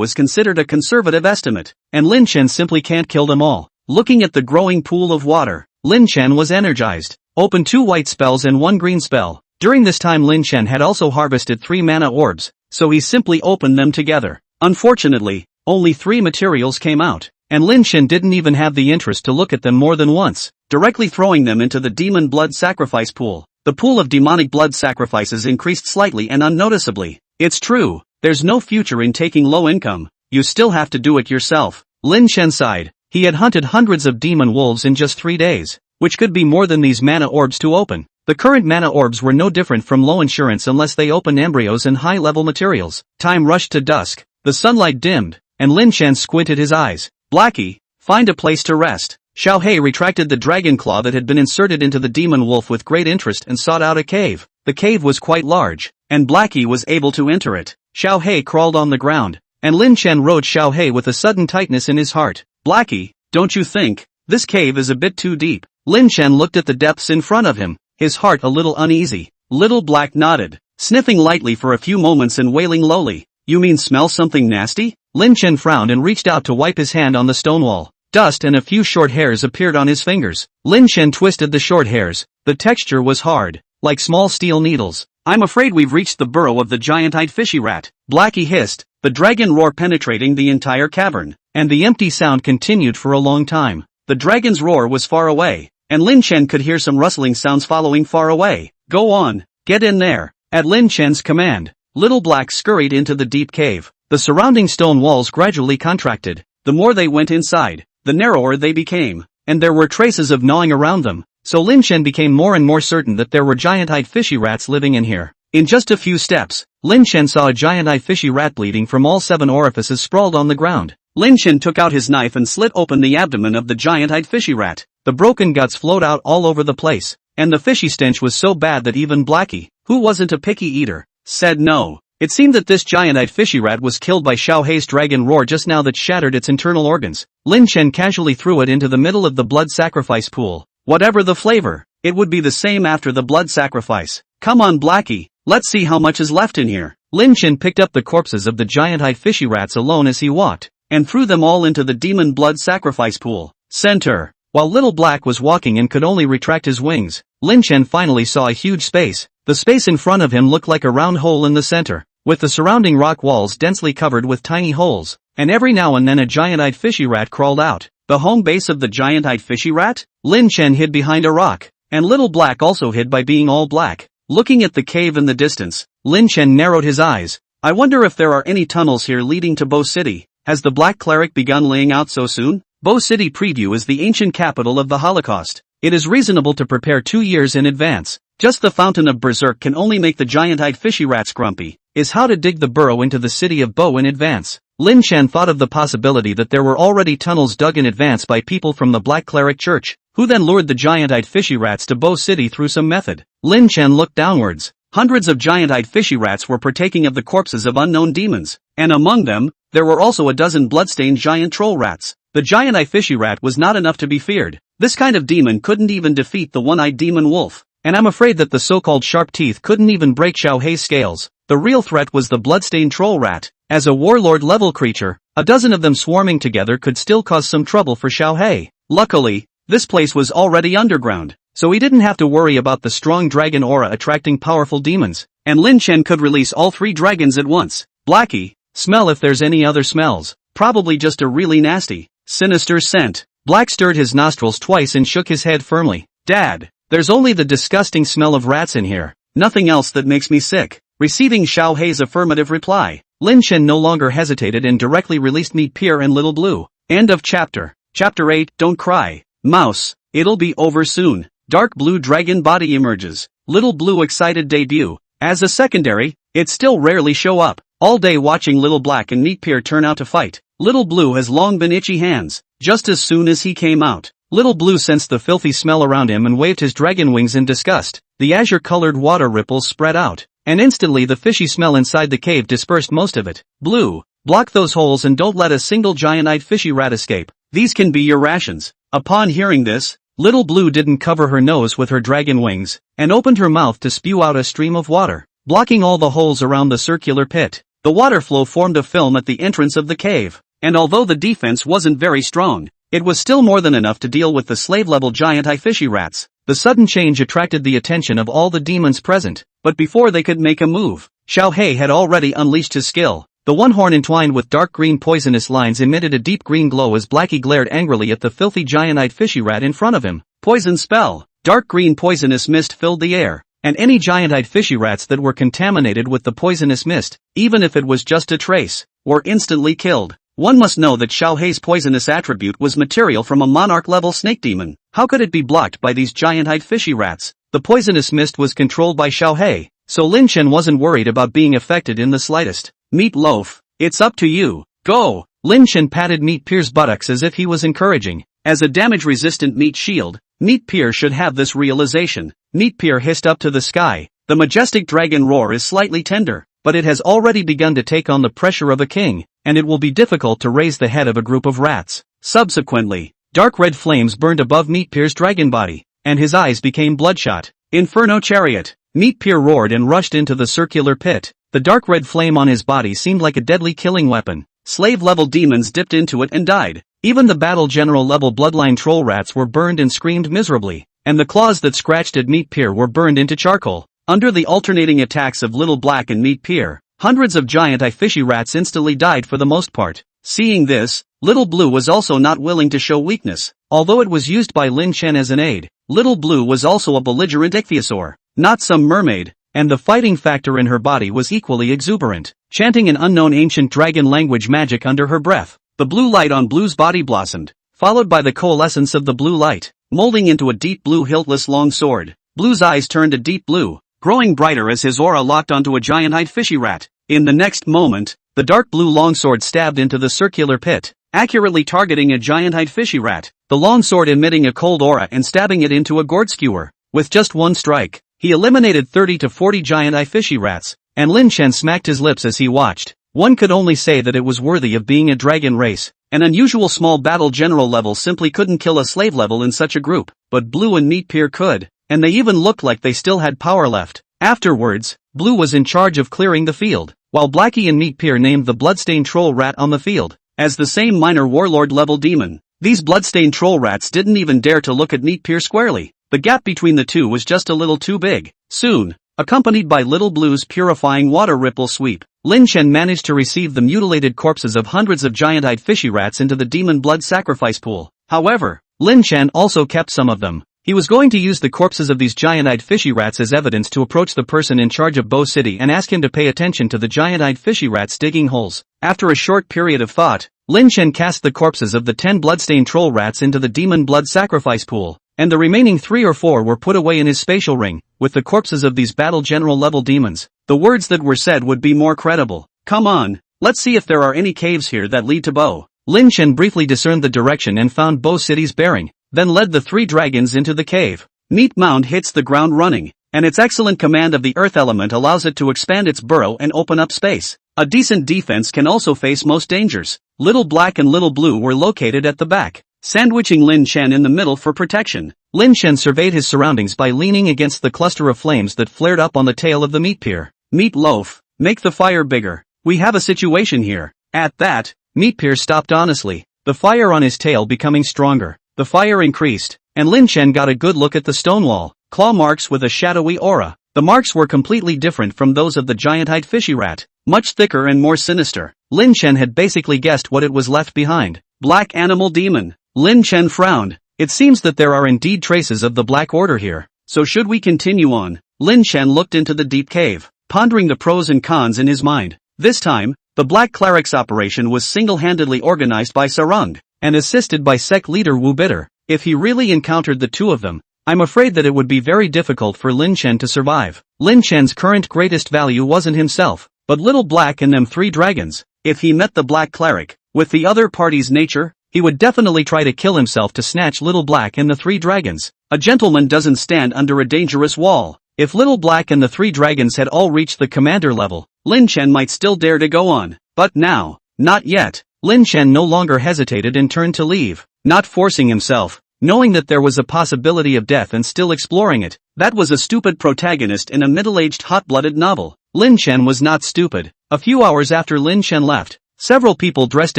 S1: is considered a conservative estimate, and Lin Chen simply can't kill them all. Looking at the growing pool of water, Lin Chen was energized. Opened 2 white spells and 1 green spell. During this time Lin Chen had also harvested 3 mana orbs, so he simply opened them together. Unfortunately, only 3 materials came out, and Lin Chen didn't even have the interest to look at them more than once, directly throwing them into the demon blood sacrifice pool. The pool of demonic blood sacrifices increased slightly and unnoticeably. It's true, there's no future in taking low income, you still have to do it yourself. Lin Chen sighed. He had hunted hundreds of demon wolves in just 3 days, which could be more than these mana orbs to open. The current mana orbs were no different from low insurance unless they opened embryos and high-level materials. Time rushed to dusk, the sunlight dimmed, and Lin Chen squinted his eyes. Blackie, find a place to rest. Xiao Hei retracted the dragon claw that had been inserted into the demon wolf with great interest and sought out a cave. The cave was quite large, and Blackie was able to enter it. Xiao Hei crawled on the ground, and Lin Chen rode Xiao Hei with a sudden tightness in his heart. Blackie, don't you think this cave is a bit too deep? Lin Chen looked at the depths in front of him, his heart a little uneasy. Little Black nodded, sniffing lightly for a few moments and wailing lowly. You mean smell something nasty? Lin Chen frowned and reached out to wipe his hand on the stone wall. Dust and a few short hairs appeared on his fingers. Lin Chen twisted the short hairs. The texture was hard, like small steel needles. I'm afraid we've reached the burrow of the giant-eyed fishy rat. Blackie hissed, the dragon roar penetrating the entire cavern, and the empty sound continued for a long time. The dragon's roar was far away, and Lin Chen could hear some rustling sounds following far away. Go on, get in there. At Lin Chen's command, Little Black scurried into the deep cave. The surrounding stone walls gradually contracted. The more they went inside, the narrower they became, and there were traces of gnawing around them, so Lin Chen became more and more certain that there were giant-eyed fishy rats living in here. In just a few steps, Lin Chen saw a giant-eyed fishy rat bleeding from all 7 orifices sprawled on the ground. Lin Chen took out his knife and slit open the abdomen of the giant-eyed fishy rat. The broken guts flowed out all over the place, and the fishy stench was so bad that even Blackie, who wasn't a picky eater, said no. It seemed that this giant-eyed fishy rat was killed by Xiao Hei's dragon roar just now that shattered its internal organs. Lin Chen casually threw it into the middle of the blood sacrifice pool. Whatever the flavor, it would be the same after the blood sacrifice. Come on Blackie, let's see how much is left in here. Lin Chen picked up the corpses of the giant-eyed fishy rats alone as he walked, and threw them all into the demon blood sacrifice pool. Center. While Little Black was walking and could only retract his wings, Lin Chen finally saw a huge space. The space in front of him looked like a round hole in the center, with the surrounding rock walls densely covered with tiny holes, and every now and then a giant-eyed fishy rat crawled out. The home base of the giant-eyed fishy rat? Lin Chen hid behind a rock, and Little Black also hid by being all black. Looking at the cave in the distance, Lin Chen narrowed his eyes. I wonder if there are any tunnels here leading to Bo City. Has the Black Cleric begun laying out so soon? Bo City Preview is the ancient capital of the Holocaust. It is reasonable to prepare 2 years in advance. Just the fountain of Berserk can only make the giant-eyed fishy rats grumpy, is how to dig the burrow into the city of Bo in advance. Lin Chen thought of the possibility that there were already tunnels dug in advance by people from the Black Cleric Church, who then lured the giant-eyed fishy rats to Bo City through some method. Lin Chen looked downwards. Hundreds of giant-eyed fishy rats were partaking of the corpses of unknown demons, and among them, there were also a dozen bloodstained giant troll rats. The giant-eyed fishy rat was not enough to be feared. This kind of demon couldn't even defeat the one-eyed demon wolf, and I'm afraid that the so-called sharp teeth couldn't even break Xiao Hei's scales. The real threat was the bloodstained troll rat. As a warlord-level creature, a dozen of them swarming together could still cause some trouble for Xiao Hei. Luckily, this place was already underground, so he didn't have to worry about the strong dragon aura attracting powerful demons, and Lin Chen could release all 3 dragons at once. Blackie, smell if there's any other smells. Probably just a really nasty, sinister scent. Black stirred his nostrils twice and shook his head firmly. Dad, there's only the disgusting smell of rats in here. Nothing else that makes me sick. Receiving Xiao Hei's affirmative reply, Lin Chen no longer hesitated and directly released Meat Pier and Little Blue. End of chapter. Chapter 8, Don't Cry, Mouse, it'll be over soon. Dark blue dragon body emerges. Little Blue excited debut. As a secondary, it still rarely show up. All day watching Little Black and Meat Pier turn out to fight. Little Blue has long been itchy hands. Just as soon as he came out, Little Blue sensed the filthy smell around him and waved his dragon wings in disgust. The azure-colored water ripples spread out, and instantly the fishy smell inside the cave dispersed most of it. Blue, block those holes and don't let a single giant-eyed fishy rat escape. These can be your rations. Upon hearing this, Little Blue didn't cover her nose with her dragon wings, and opened her mouth to spew out a stream of water, blocking all the holes around the circular pit. The water flow formed a film at the entrance of the cave, and although the defense wasn't very strong, it was still more than enough to deal with the slave-level giant-eyed fishy rats. The sudden change attracted the attention of all the demons present, but before they could make a move, Xiao Hei had already unleashed his skill. The one horn entwined with dark green poisonous lines emitted a deep green glow as Blackie glared angrily at the filthy giant-eyed fishy rat in front of him. Poison spell. Dark green poisonous mist filled the air, and any giant-eyed fishy rats that were contaminated with the poisonous mist, even if it was just a trace, were instantly killed. One must know that Xiao Hei's poisonous attribute was material from a monarch-level snake demon. How could it be blocked by these giant-eyed fishy rats? The poisonous mist was controlled by Xiao Hei, so Lin Chen wasn't worried about being affected in the slightest. Meat Loaf, it's up to you. Go! Lin Chen patted Meat Pier's buttocks as if he was encouraging. As a damage-resistant meat shield, Meat Pier should have this realization. Meat Pier hissed up to the sky. The majestic dragon roar is slightly tender, but it has already begun to take on the pressure of a king, and it will be difficult to raise the head of a group of rats. Subsequently, dark red flames burned above Meat Pier's dragon body, and his eyes became bloodshot. Inferno Chariot. Meat Pier roared and rushed into the circular pit. The dark red flame on his body seemed like a deadly killing weapon. Slave-level demons dipped into it and died. Even the battle general-level bloodline troll rats were burned and screamed miserably, and the claws that scratched at Meat Pier were burned into charcoal. Under the alternating attacks of Little Black and Meat Pier, hundreds of giant-eyed fishy rats instantly died for the most part. Seeing this, Little Blue was also not willing to show weakness. Although it was used by Lin Chen as an aid, Little Blue was also a belligerent ichthyosaur, not some mermaid. and the fighting factor in her body was equally exuberant, chanting an unknown ancient dragon language magic under her breath. The blue light on Blue's body blossomed, followed by the coalescence of the blue light, molding into a deep blue hiltless long sword. Blue's eyes turned a deep blue, growing brighter as his aura locked onto a giant-eyed fishy rat. In the next moment, the dark blue longsword stabbed into the circular pit, accurately targeting a giant-eyed fishy rat, the longsword emitting a cold aura and stabbing it into a gourd skewer. With just one strike, he eliminated 30 to 40 giant-eyed fishy rats, and Lin Chen smacked his lips as he watched. One could only say that it was worthy of being a dragon race. An unusual small battle general level simply couldn't kill a slave level in such a group, but Blue and Meatpear could, and they even looked like they still had power left. Afterwards, Blue was in charge of clearing the field, while Blackie and Meatpear named the bloodstained troll rat on the field as the same minor warlord level demon. These bloodstained troll rats didn't even dare to look at Meatpear squarely. The gap between the two was just a little too big. Soon, accompanied by Little Blue's purifying water ripple sweep, Lin Chen managed to receive the mutilated corpses of hundreds of giant-eyed fishy rats into the demon blood sacrifice pool. However, Lin Chen also kept some of them. He was going to use the corpses of these giant-eyed fishy rats as evidence to approach the person in charge of Bo City and ask him to pay attention to the giant-eyed fishy rats digging holes. After a short period of thought, Lin Chen cast the corpses of the 10 bloodstained troll rats into the demon blood sacrifice pool, and the remaining 3 or 4 were put away in his spatial ring, with the corpses of these battle general level demons. The words that were said would be more credible. Come on, let's see if there are any caves here that lead to Bo. Lin Chen briefly discerned the direction and found Bo City's bearing, then led the 3 dragons into the cave. Meat Mound hits the ground running, and its excellent command of the earth element allows it to expand its burrow and open up space. A decent defense can also face most dangers. Little Black and Little Blue were located at the back, sandwiching Lin Chen in the middle for protection. Lin Chen surveyed his surroundings by leaning against the cluster of flames that flared up on the tail of the Meatpear. Meat Loaf, make the fire bigger. We have a situation here. At that, Meatpear stopped honestly, the fire on his tail becoming stronger. The fire increased, and Lin Chen got a good look at the stonewall, claw marks with a shadowy aura. The marks were completely different from those of the giant-eyed fishy rat, much thicker and more sinister. Lin Chen had basically guessed what it was left behind. Black Animal Demon. Lin Chen frowned. It seems that there are indeed traces of the Black Order here. So should we continue on? Lin Chen looked into the deep cave, pondering the pros and cons in his mind. This time, the Black Cleric's operation was single-handedly organized by Sarung, and assisted by sect leader Wu Bitter. If he really encountered the two of them, I'm afraid that it would be very difficult for Lin Chen to survive. Lin Chen's current greatest value wasn't himself, but Little Black and them 3 dragons. If he met the Black Cleric, with the other party's nature, he would definitely try to kill himself to snatch Little Black and the 3 dragons. A gentleman doesn't stand under a dangerous wall. If Little Black and the 3 dragons had all reached the commander level, Lin Chen might still dare to go on. But now, not yet. Lin Chen no longer hesitated and turned to leave, not forcing himself, knowing that there was a possibility of death and still exploring it. That was a stupid protagonist in a middle-aged hot-blooded novel. Lin Chen was not stupid. A few hours after Lin Chen left, several people dressed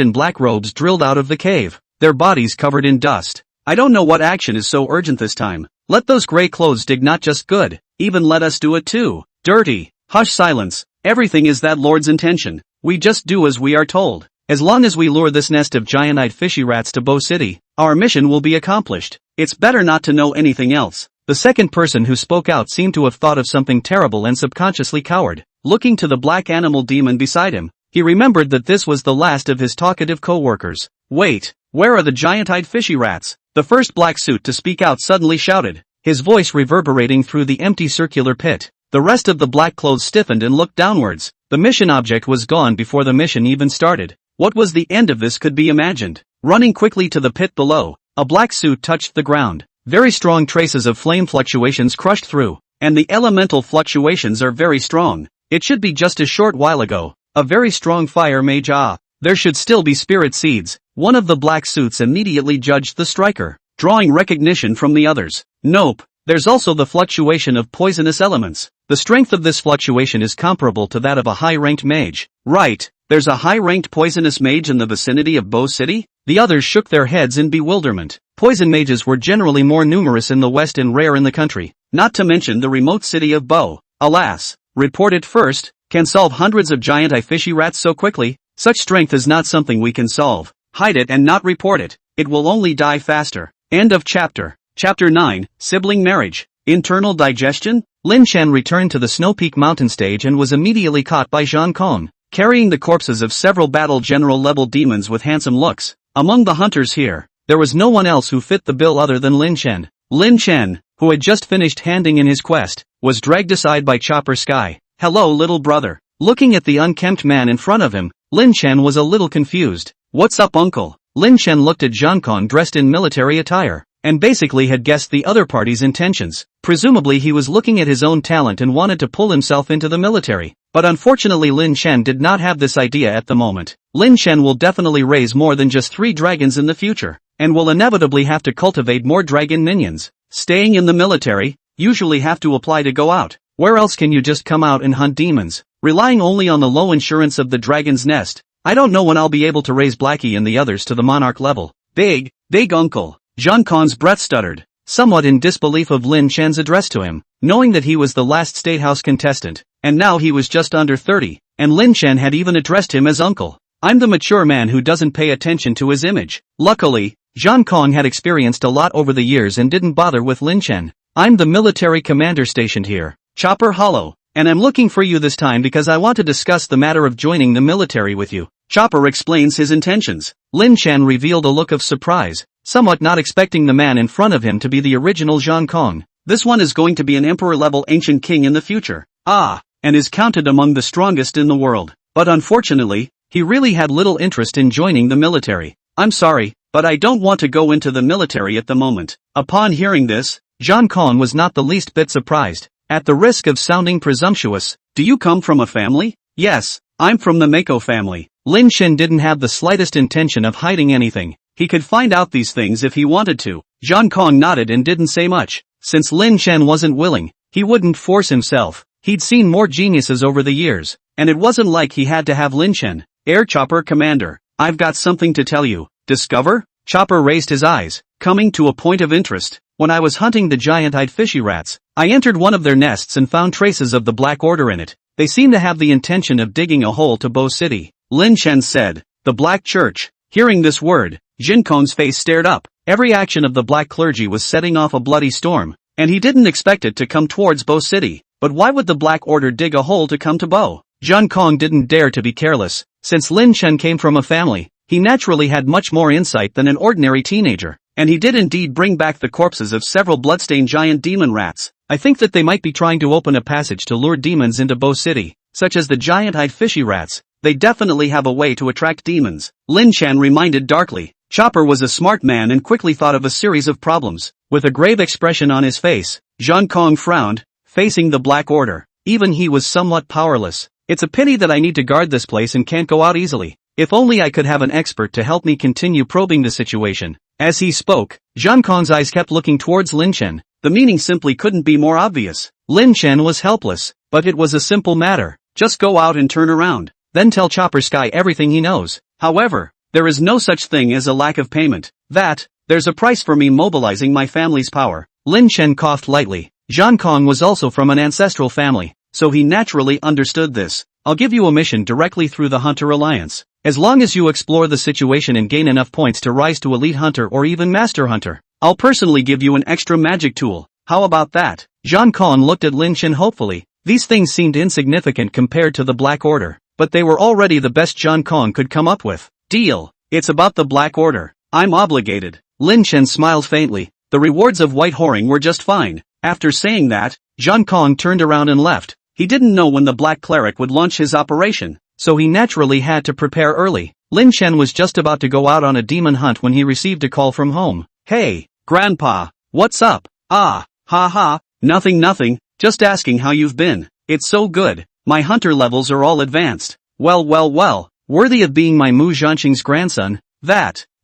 S1: in black robes drilled out of the cave, their bodies covered in dust. I don't know what action is so urgent this time. Let those gray clothes dig not just good, even let us do it too. Dirty. Hush, silence. Everything is that Lord's intention. We just do as we are told. As long as we lure this nest of giant-eyed fishy rats to Bo City, our mission will be accomplished. It's better not to know anything else. The second person who spoke out seemed to have thought of something terrible and subconsciously cowered. Looking to the black animal demon beside him, he remembered that this was the last of his talkative co-workers. Wait, where are the giant-eyed fishy rats? The first black suit to speak out suddenly shouted, his voice reverberating through the empty circular pit. The rest of the black clothes stiffened and looked downwards. The mission object was gone before the mission even started. What was the end of this could be imagined. Running quickly to the pit below, a black suit touched the ground. Very strong traces of flame fluctuations crushed through, and the elemental fluctuations are very strong. It should be just a short while ago. A very strong fire mage. There should still be spirit seeds. One of the black suits immediately judged the striker, drawing recognition from the others. Nope, there's also the fluctuation of poisonous elements. The strength of this fluctuation is comparable to that of a high-ranked mage. Right, there's a high-ranked poisonous mage in the vicinity of Bo City? The others shook their heads in bewilderment. Poison mages were generally more numerous in the West and rare in the country, not to mention the remote city of Bo. Alas, report it first, can solve hundreds of giant-eyed fishy rats so quickly? Such strength is not something we can solve. Hide it and not report it. It will only die faster. End of chapter. Chapter 9, Sibling Marriage. Internal digestion? Lin Chen returned to the Snow Peak mountain stage and was immediately caught by Zhang Kong, carrying the corpses of several battle general-level demons with handsome looks. Among the hunters here, there was no one else who fit the bill other than Lin Chen. Lin Chen, who had just finished handing in his quest, was dragged aside by Chopper Sky. "Hello, little brother." Looking at the unkempt man in front of him, Lin Chen was a little confused. "What's up, uncle?" Lin Chen looked at Zhang Kong dressed in military attire, and basically had guessed the other party's intentions. Presumably he was looking at his own talent and wanted to pull himself into the military. But unfortunately Lin Chen did not have this idea at the moment. Lin Chen will definitely raise more than just 3 dragons in the future, and will inevitably have to cultivate more dragon minions. Staying in the military, usually have to apply to go out. Where else can you just come out and hunt demons? Relying only on the low insurance of the dragon's nest. I don't know when I'll be able to raise Blackie and the others to the monarch level. Big uncle. Zhang Kong's breath stuttered, somewhat in disbelief of Lin Chen's address to him, knowing that he was the last State House contestant, and now he was just under 30, and Lin Chen had even addressed him as uncle. I'm the mature man who doesn't pay attention to his image. Luckily, Zhang Kong had experienced a lot over the years and didn't bother with Lin Chen. I'm the military commander stationed here, Chopper Hollow, and I'm looking for you this time because I want to discuss the matter of joining the military with you. Chopper explains his intentions. Lin Chen revealed a look of surprise, somewhat not expecting the man in front of him to be the original Zhang Kong. This one is going to be an emperor-level ancient king in the future. And is counted among the strongest in the world. But unfortunately, he really had little interest in joining the military. I'm sorry, but I don't want to go into the military at the moment. Upon hearing this, Zhang Kong was not the least bit surprised. At the risk of sounding presumptuous, do you come from a family? Yes, I'm from the Mako family. Lin Chen didn't have the slightest intention of hiding anything. He could find out these things if he wanted to. Zhang Kong nodded and didn't say much. Since Lin Chen wasn't willing, he wouldn't force himself. He'd seen more geniuses over the years, and it wasn't like he had to have Lin Chen. Air Chopper Commander, I've got something to tell you. Discover? Chopper raised his eyes, coming to a point of interest. When I was hunting the giant-eyed fishy rats, I entered one of their nests and found traces of the Black Order in it. They seem to have the intention of digging a hole to Bo City. Lin Chen said, the Black Church. Hearing this word, Jin Kong's face stared up. Every action of the Black Clergy was setting off a bloody storm, and he didn't expect it to come towards Bo City. But why would the Black Order dig a hole to come to Bo? Zhang Kong didn't dare to be careless. Since Lin Chen came from a family, he naturally had much more insight than an ordinary teenager, and he did indeed bring back the corpses of several bloodstained giant demon rats. I think that they might be trying to open a passage to lure demons into Bo City, such as the giant-eyed fishy rats. They definitely have a way to attract demons. Lin Chen reminded darkly. Chopper was a smart man and quickly thought of a series of problems. With a grave expression on his face, Zhang Kong frowned, facing the Black Order. Even he was somewhat powerless. It's a pity that I need to guard this place and can't go out easily. If only I could have an expert to help me continue probing the situation. As he spoke, Zhang Kong's eyes kept looking towards Lin Chen. The meaning simply couldn't be more obvious. Lin Chen was helpless, but it was a simple matter. Just go out and turn around. Then tell Chopper Sky everything he knows. However, there is no such thing as a lack of payment. There's a price for me mobilizing my family's power. Lin Chen coughed lightly. Zhang Kong was also from an ancestral family, so he naturally understood this. I'll give you a mission directly through the Hunter Alliance. As long as you explore the situation and gain enough points to rise to Elite Hunter or even Master Hunter, I'll personally give you an extra magic tool. How about that? Zhang Kong looked at Lin Chen hopefully. These things seemed insignificant compared to the Black Order, but they were already the best Zhang Kong could come up with. Deal. It's about the Black Order. I'm obligated. Lin Chen smiled faintly. The rewards of white whoring were just fine. After saying that, Zhang Kong turned around and left. He didn't know when the Black Cleric would launch his operation, so he naturally had to prepare early. Lin Chen was just about to go out on a demon hunt when he received a call from home. Hey, Grandpa, what's up? Nothing, just asking how you've been. It's so good. My hunter levels are all advanced. Well, worthy of being my Mu Zhanqing's grandson.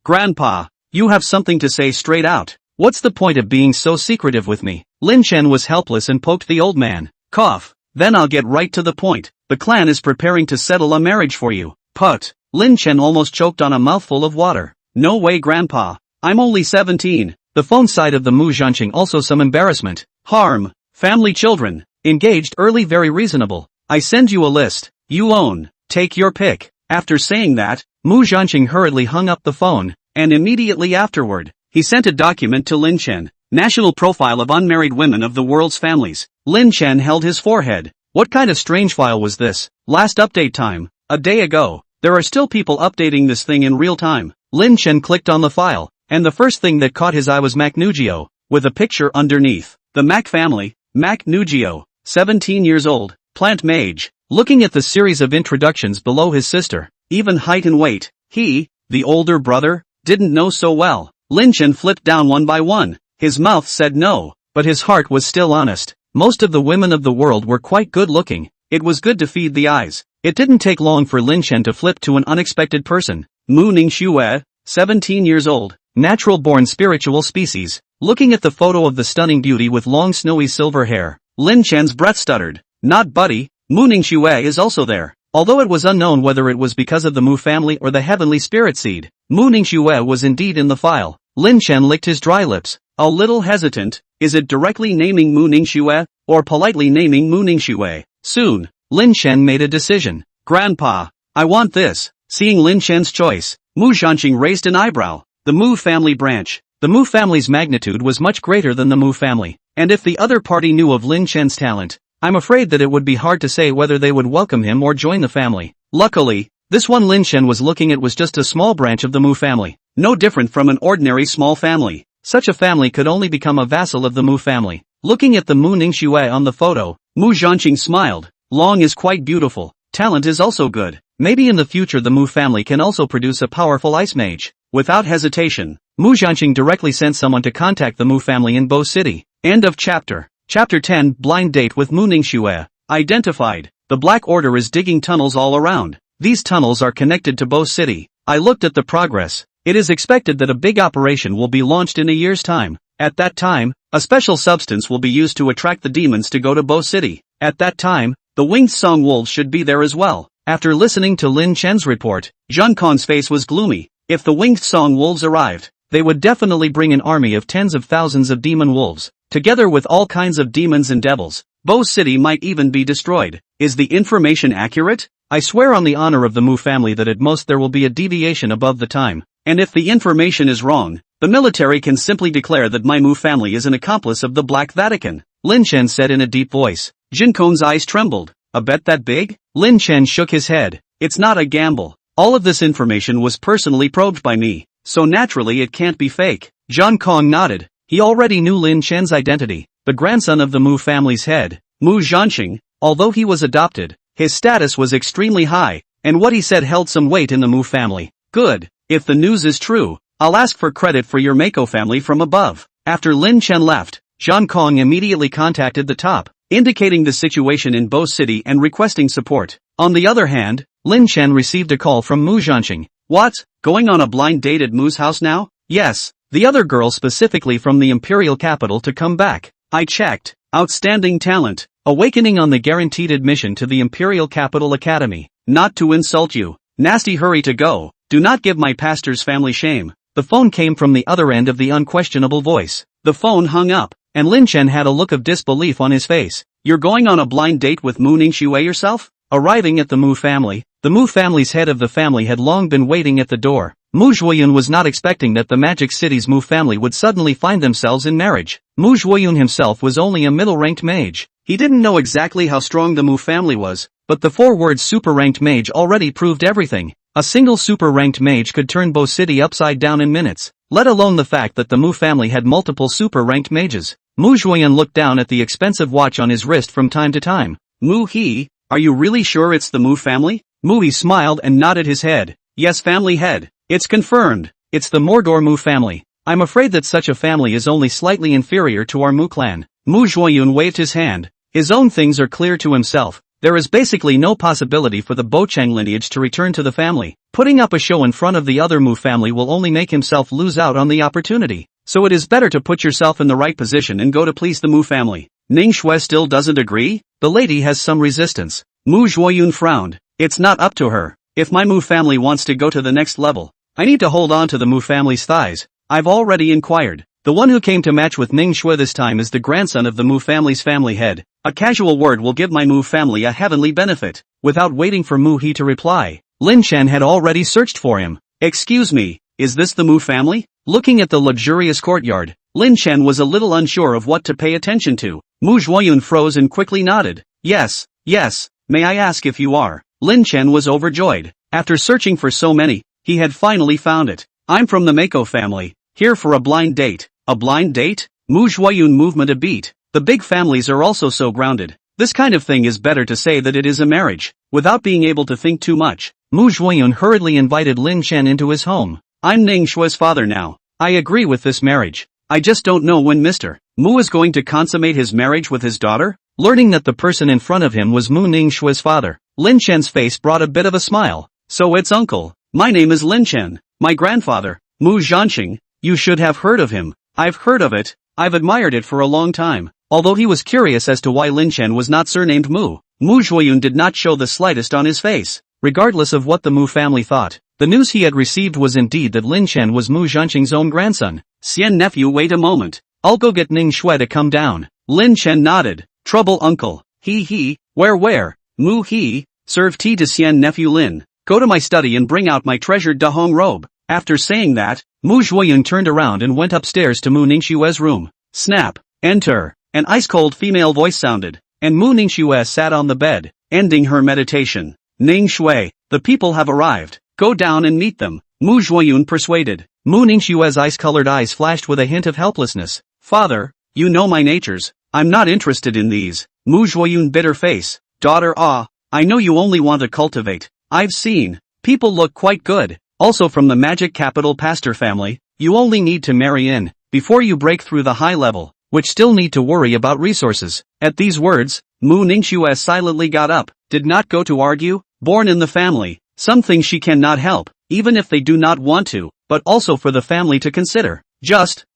S1: Grandpa, you have something to say straight out. What's the point of being so secretive with me? Lin Chen was helpless and poked the old man. Cough. Then I'll get right to the point. The clan is preparing to settle a marriage for you. Put. Lin Chen almost choked on a mouthful of water. No way, Grandpa. I'm only 17. The phone side of the Mu Zhanqing also some embarrassment. Harm. Family children. Engaged early very reasonable. I send you a list. You own. Take your pick. After saying that, Mu Zhanqing hurriedly hung up the phone, and immediately afterward, he sent a document to Lin Chen. National profile of unmarried women of the world's families. Lin Chen held his forehead. What kind of strange file was this? Last update time. A day ago. There are still people updating this thing in real time. Lin Chen clicked on the file, and the first thing that caught his eye was Mac Nugio, with a picture underneath. The Mac family, Mac Nugio, 17 years old, plant mage. Looking at the series of introductions below his sister, even height and weight, he, the older brother, didn't know so well. Lin Chen flipped down one by one. His mouth said no, but his heart was still honest. Most of the women of the world were quite good looking. It was good to feed the eyes. It didn't take long for Lin Chen to flip to an unexpected person. Mu Ningxue, 17 years old, natural-born spiritual species. Looking at the photo of the stunning beauty with long snowy silver hair, Lin Chen's breath stuttered. Not Buddy, Mu Ningxue is also there. Although it was unknown whether it was because of the Mu family or the heavenly spirit seed, Mu Ningxue was indeed in the file. Lin Chen licked his dry lips, a little hesitant. Is it directly naming Mu Ningxue, or politely naming Mu Ningxue? Soon, Lin Chen made a decision. Grandpa, I want this. Seeing Lin Chen's choice, Mu Zhanqing raised an eyebrow. The Mu family branch. The Mu family's magnitude was much greater than the Mu family, and if the other party knew of Lin Chen's talent, I'm afraid that it would be hard to say whether they would welcome him or join the family. Luckily, this one Lin Chen was looking at was just a small branch of the Mu family, no different from an ordinary small family. Such a family could only become a vassal of the Mu family. Looking at the Mu Ningxue on the photo, Mu Zhanqing smiled. Long is quite beautiful. Talent is also good. Maybe in the future the Mu family can also produce a powerful ice mage. Without hesitation, Mu Zhanqing directly sent someone to contact the Mu family in Bo City. End of chapter. Chapter 10 Blind Date with Mu Ningxue. Identified. The Black Order is digging tunnels all around. These tunnels are connected to Bo City. I looked at the progress. It is expected that a big operation will be launched in a year's time. At that time, a special substance will be used to attract the demons to go to Bo City. At that time, the winged song wolves should be there as well. After listening to Lin Chen's report, Zhang Kong's face was gloomy. If the winged song wolves arrived, they would definitely bring an army of tens of thousands of demon wolves, together with all kinds of demons and devils. Bo City might even be destroyed. Is the information accurate? I swear on the honor of the Mu family that at most there will be a deviation above the time. And if the information is wrong, the military can simply declare that my Mu family is an accomplice of the Black Vatican. Lin Chen said in a deep voice. Jin Kong's eyes trembled. A bet that big? Lin Chen shook his head. It's not a gamble. All of this information was personally probed by me, so naturally it can't be fake. Zhang Kong nodded. He already knew Lin Chen's identity, the grandson of the Mu family's head, Mu Zhanqing. Although he was adopted, his status was extremely high, and what he said held some weight in the Mu family. Good. If the news is true, I'll ask for credit for your Mako family from above. After Lin Chen left, Zhang Kong immediately contacted the top, indicating the situation in Bo City and requesting support. On the other hand, Lin Chen received a call from Mu Zhanqing. What? Going on a blind date at Mu's house now? Yes, the other girl specifically from the imperial capital to come back. I checked. Outstanding talent. Awakening on the guaranteed admission to the Imperial Capital Academy. Not to insult you. Nasty hurry to go. Do not give my pastor's family shame. The phone came from the other end of the unquestionable voice. The phone hung up, and Lin Chen had a look of disbelief on his face. You're going on a blind date with Mu Ningxue yourself? Arriving at the Mu family, the Mu family's head of the family had long been waiting at the door. Mu Zhuoyun was not expecting that the Magic City's Mu family would suddenly find themselves in marriage. Mu Zhuoyun himself was only a middle-ranked mage. He didn't know exactly how strong the Mu family was, but the 4-word super-ranked mage already proved everything. A single super-ranked mage could turn Bo City upside down in minutes, let alone the fact that the Mu family had multiple super-ranked mages. Mu Zhuoyun looked down at the expensive watch on his wrist from time to time. Mu He, are you really sure it's the Mu family? Mu He smiled and nodded his head. Yes, family head. It's confirmed. It's the Mordor Mu family. I'm afraid that such a family is only slightly inferior to our Mu clan. Mu Zhuoyun waved his hand. His own things are clear to himself. There is basically no possibility for the Bocheng lineage to return to the family. Putting up a show in front of the other Mu family will only make himself lose out on the opportunity. So it is better to put yourself in the right position and go to please the Mu family. Ningxue still doesn't agree? The lady has some resistance. Mu Zhuoyun frowned. It's not up to her. If my Mu family wants to go to the next level, I need to hold on to the Mu family's thighs. I've already inquired. The one who came to match with Ningxue this time is the grandson of the Mu family's family head. A casual word will give my Mu family a heavenly benefit. Without waiting for Mu He to reply, Lin Chen had already searched for him. Excuse me, is this the Mu family? Looking at the luxurious courtyard, Lin Chen was a little unsure of what to pay attention to. Mu Zhuoyun froze and quickly nodded. Yes, yes, may I ask if you are? Lin Chen was overjoyed. After searching for so many, he had finally found it. I'm from the Mako family, here for a blind date. A blind date? Mu Zhuoyun movement a beat. The big families are also so grounded. This kind of thing is better to say that it is a marriage, without being able to think too much. Mu Zhuoyun hurriedly invited Lin Chen into his home. I'm Ning Shue's father now. I agree with this marriage. I just don't know when Mr. Mu is going to consummate his marriage with his daughter? Learning that the person in front of him was Mu Ning Shue's father, Lin Chen's face brought a bit of a smile. So it's uncle. My name is Lin Chen. My grandfather, Mu Zhanxing, you should have heard of him. I've heard of it. I've admired it for a long time. Although he was curious as to why Lin Chen was not surnamed Mu, Mu Zhuoyun did not show the slightest on his face. Regardless of what the Mu family thought, the news he had received was indeed that Lin Chen was Mu Zhanxing's own grandson. Xian nephew, wait a moment. I'll go get Ning Shui to come down. Lin Chen nodded. Trouble uncle. He. Where? Mu he. Serve tea to Xian nephew Lin. Go to my study and bring out my treasured Dahong robe. After saying that, Mu Zhuoyun turned around and went upstairs to Mu Ningxue's room. Snap. Enter. An ice-cold female voice sounded, and Mu Ningxue sat on the bed, ending her meditation. Ning Shui, the people have arrived. Go down and meet them. Mu Zhuoyun persuaded. Mu Ningxue's ice-colored eyes flashed with a hint of helplessness. Father, you know my natures. I'm not interested in these. Mu Zhuoyun bit her face. Daughter, I know you only want to cultivate. I've seen. People look quite good. Also from the magic capital pastor family, you only need to marry in, before you break through the high level, which still need to worry about resources. At these words, Mu Ningxue silently got up, did not go to argue, born in the family, some things she cannot help, even if they do not want to, but also for the family to consider.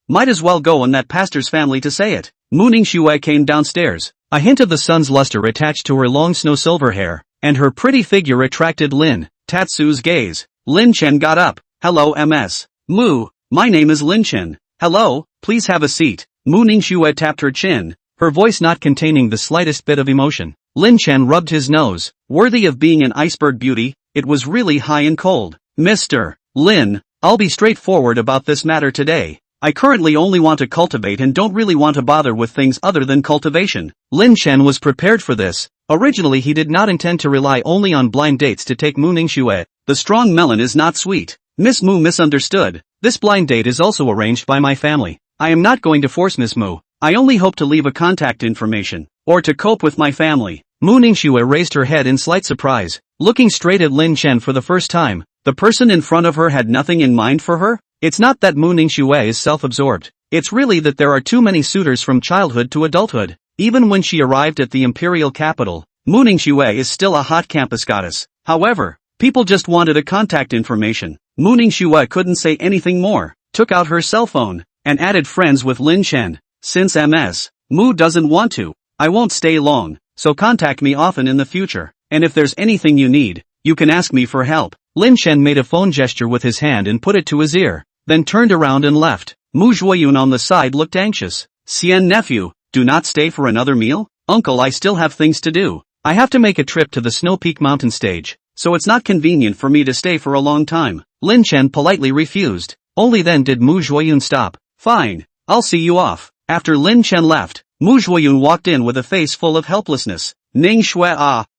S1: Might as well go on that pastor's family to say it. Mu Ningxue came downstairs, a hint of the sun's luster attached to her long snow-silver hair, and her pretty figure attracted Lin Tatsu's gaze. Lin Chen got up. Hello Ms. Mu, my name is Lin Chen. Hello, please have a seat. Mu Ningxue tapped her chin, her voice not containing the slightest bit of emotion. Lin Chen rubbed his nose. Worthy of being an iceberg beauty, it was really high and cold. Mr. Lin, I'll be straightforward about this matter today. I currently only want to cultivate and don't really want to bother with things other than cultivation. Lin Chen was prepared for this. Originally he did not intend to rely only on blind dates to take Mu Ningxue. The strong melon is not sweet. Miss Mu misunderstood. This blind date is also arranged by my family. I am not going to force Miss Mu. I only hope to leave a contact information, or to cope with my family. Mu Ningxue raised her head in slight surprise, looking straight at Lin Chen for the first time. The person in front of her had nothing in mind for her? It's not that Mu Ningxue is self-absorbed. It's really that there are too many suitors from childhood to adulthood. Even when she arrived at the imperial capital, Mu Ningxue is still a hot campus goddess. However, people just wanted a contact information. Mu Ningxue couldn't say anything more, took out her cell phone, and added friends with Lin Chen. Since Ms. Mu doesn't want to, I won't stay long, so contact me often in the future, and if there's anything you need, you can ask me for help. Lin Chen made a phone gesture with his hand and put it to his ear, then turned around and left. Mu Zhuoyun on the side looked anxious. Xian nephew, do not stay for another meal? Uncle, I still have things to do. I have to make a trip to the Snow Peak mountain stage, so it's not convenient for me to stay for a long time. Lin Chen politely refused. Only then did Mu Zhuoyun stop. Fine, I'll see you off. After Lin Chen left, Mu Zhuoyun walked in with a face full of helplessness. Ning Shui,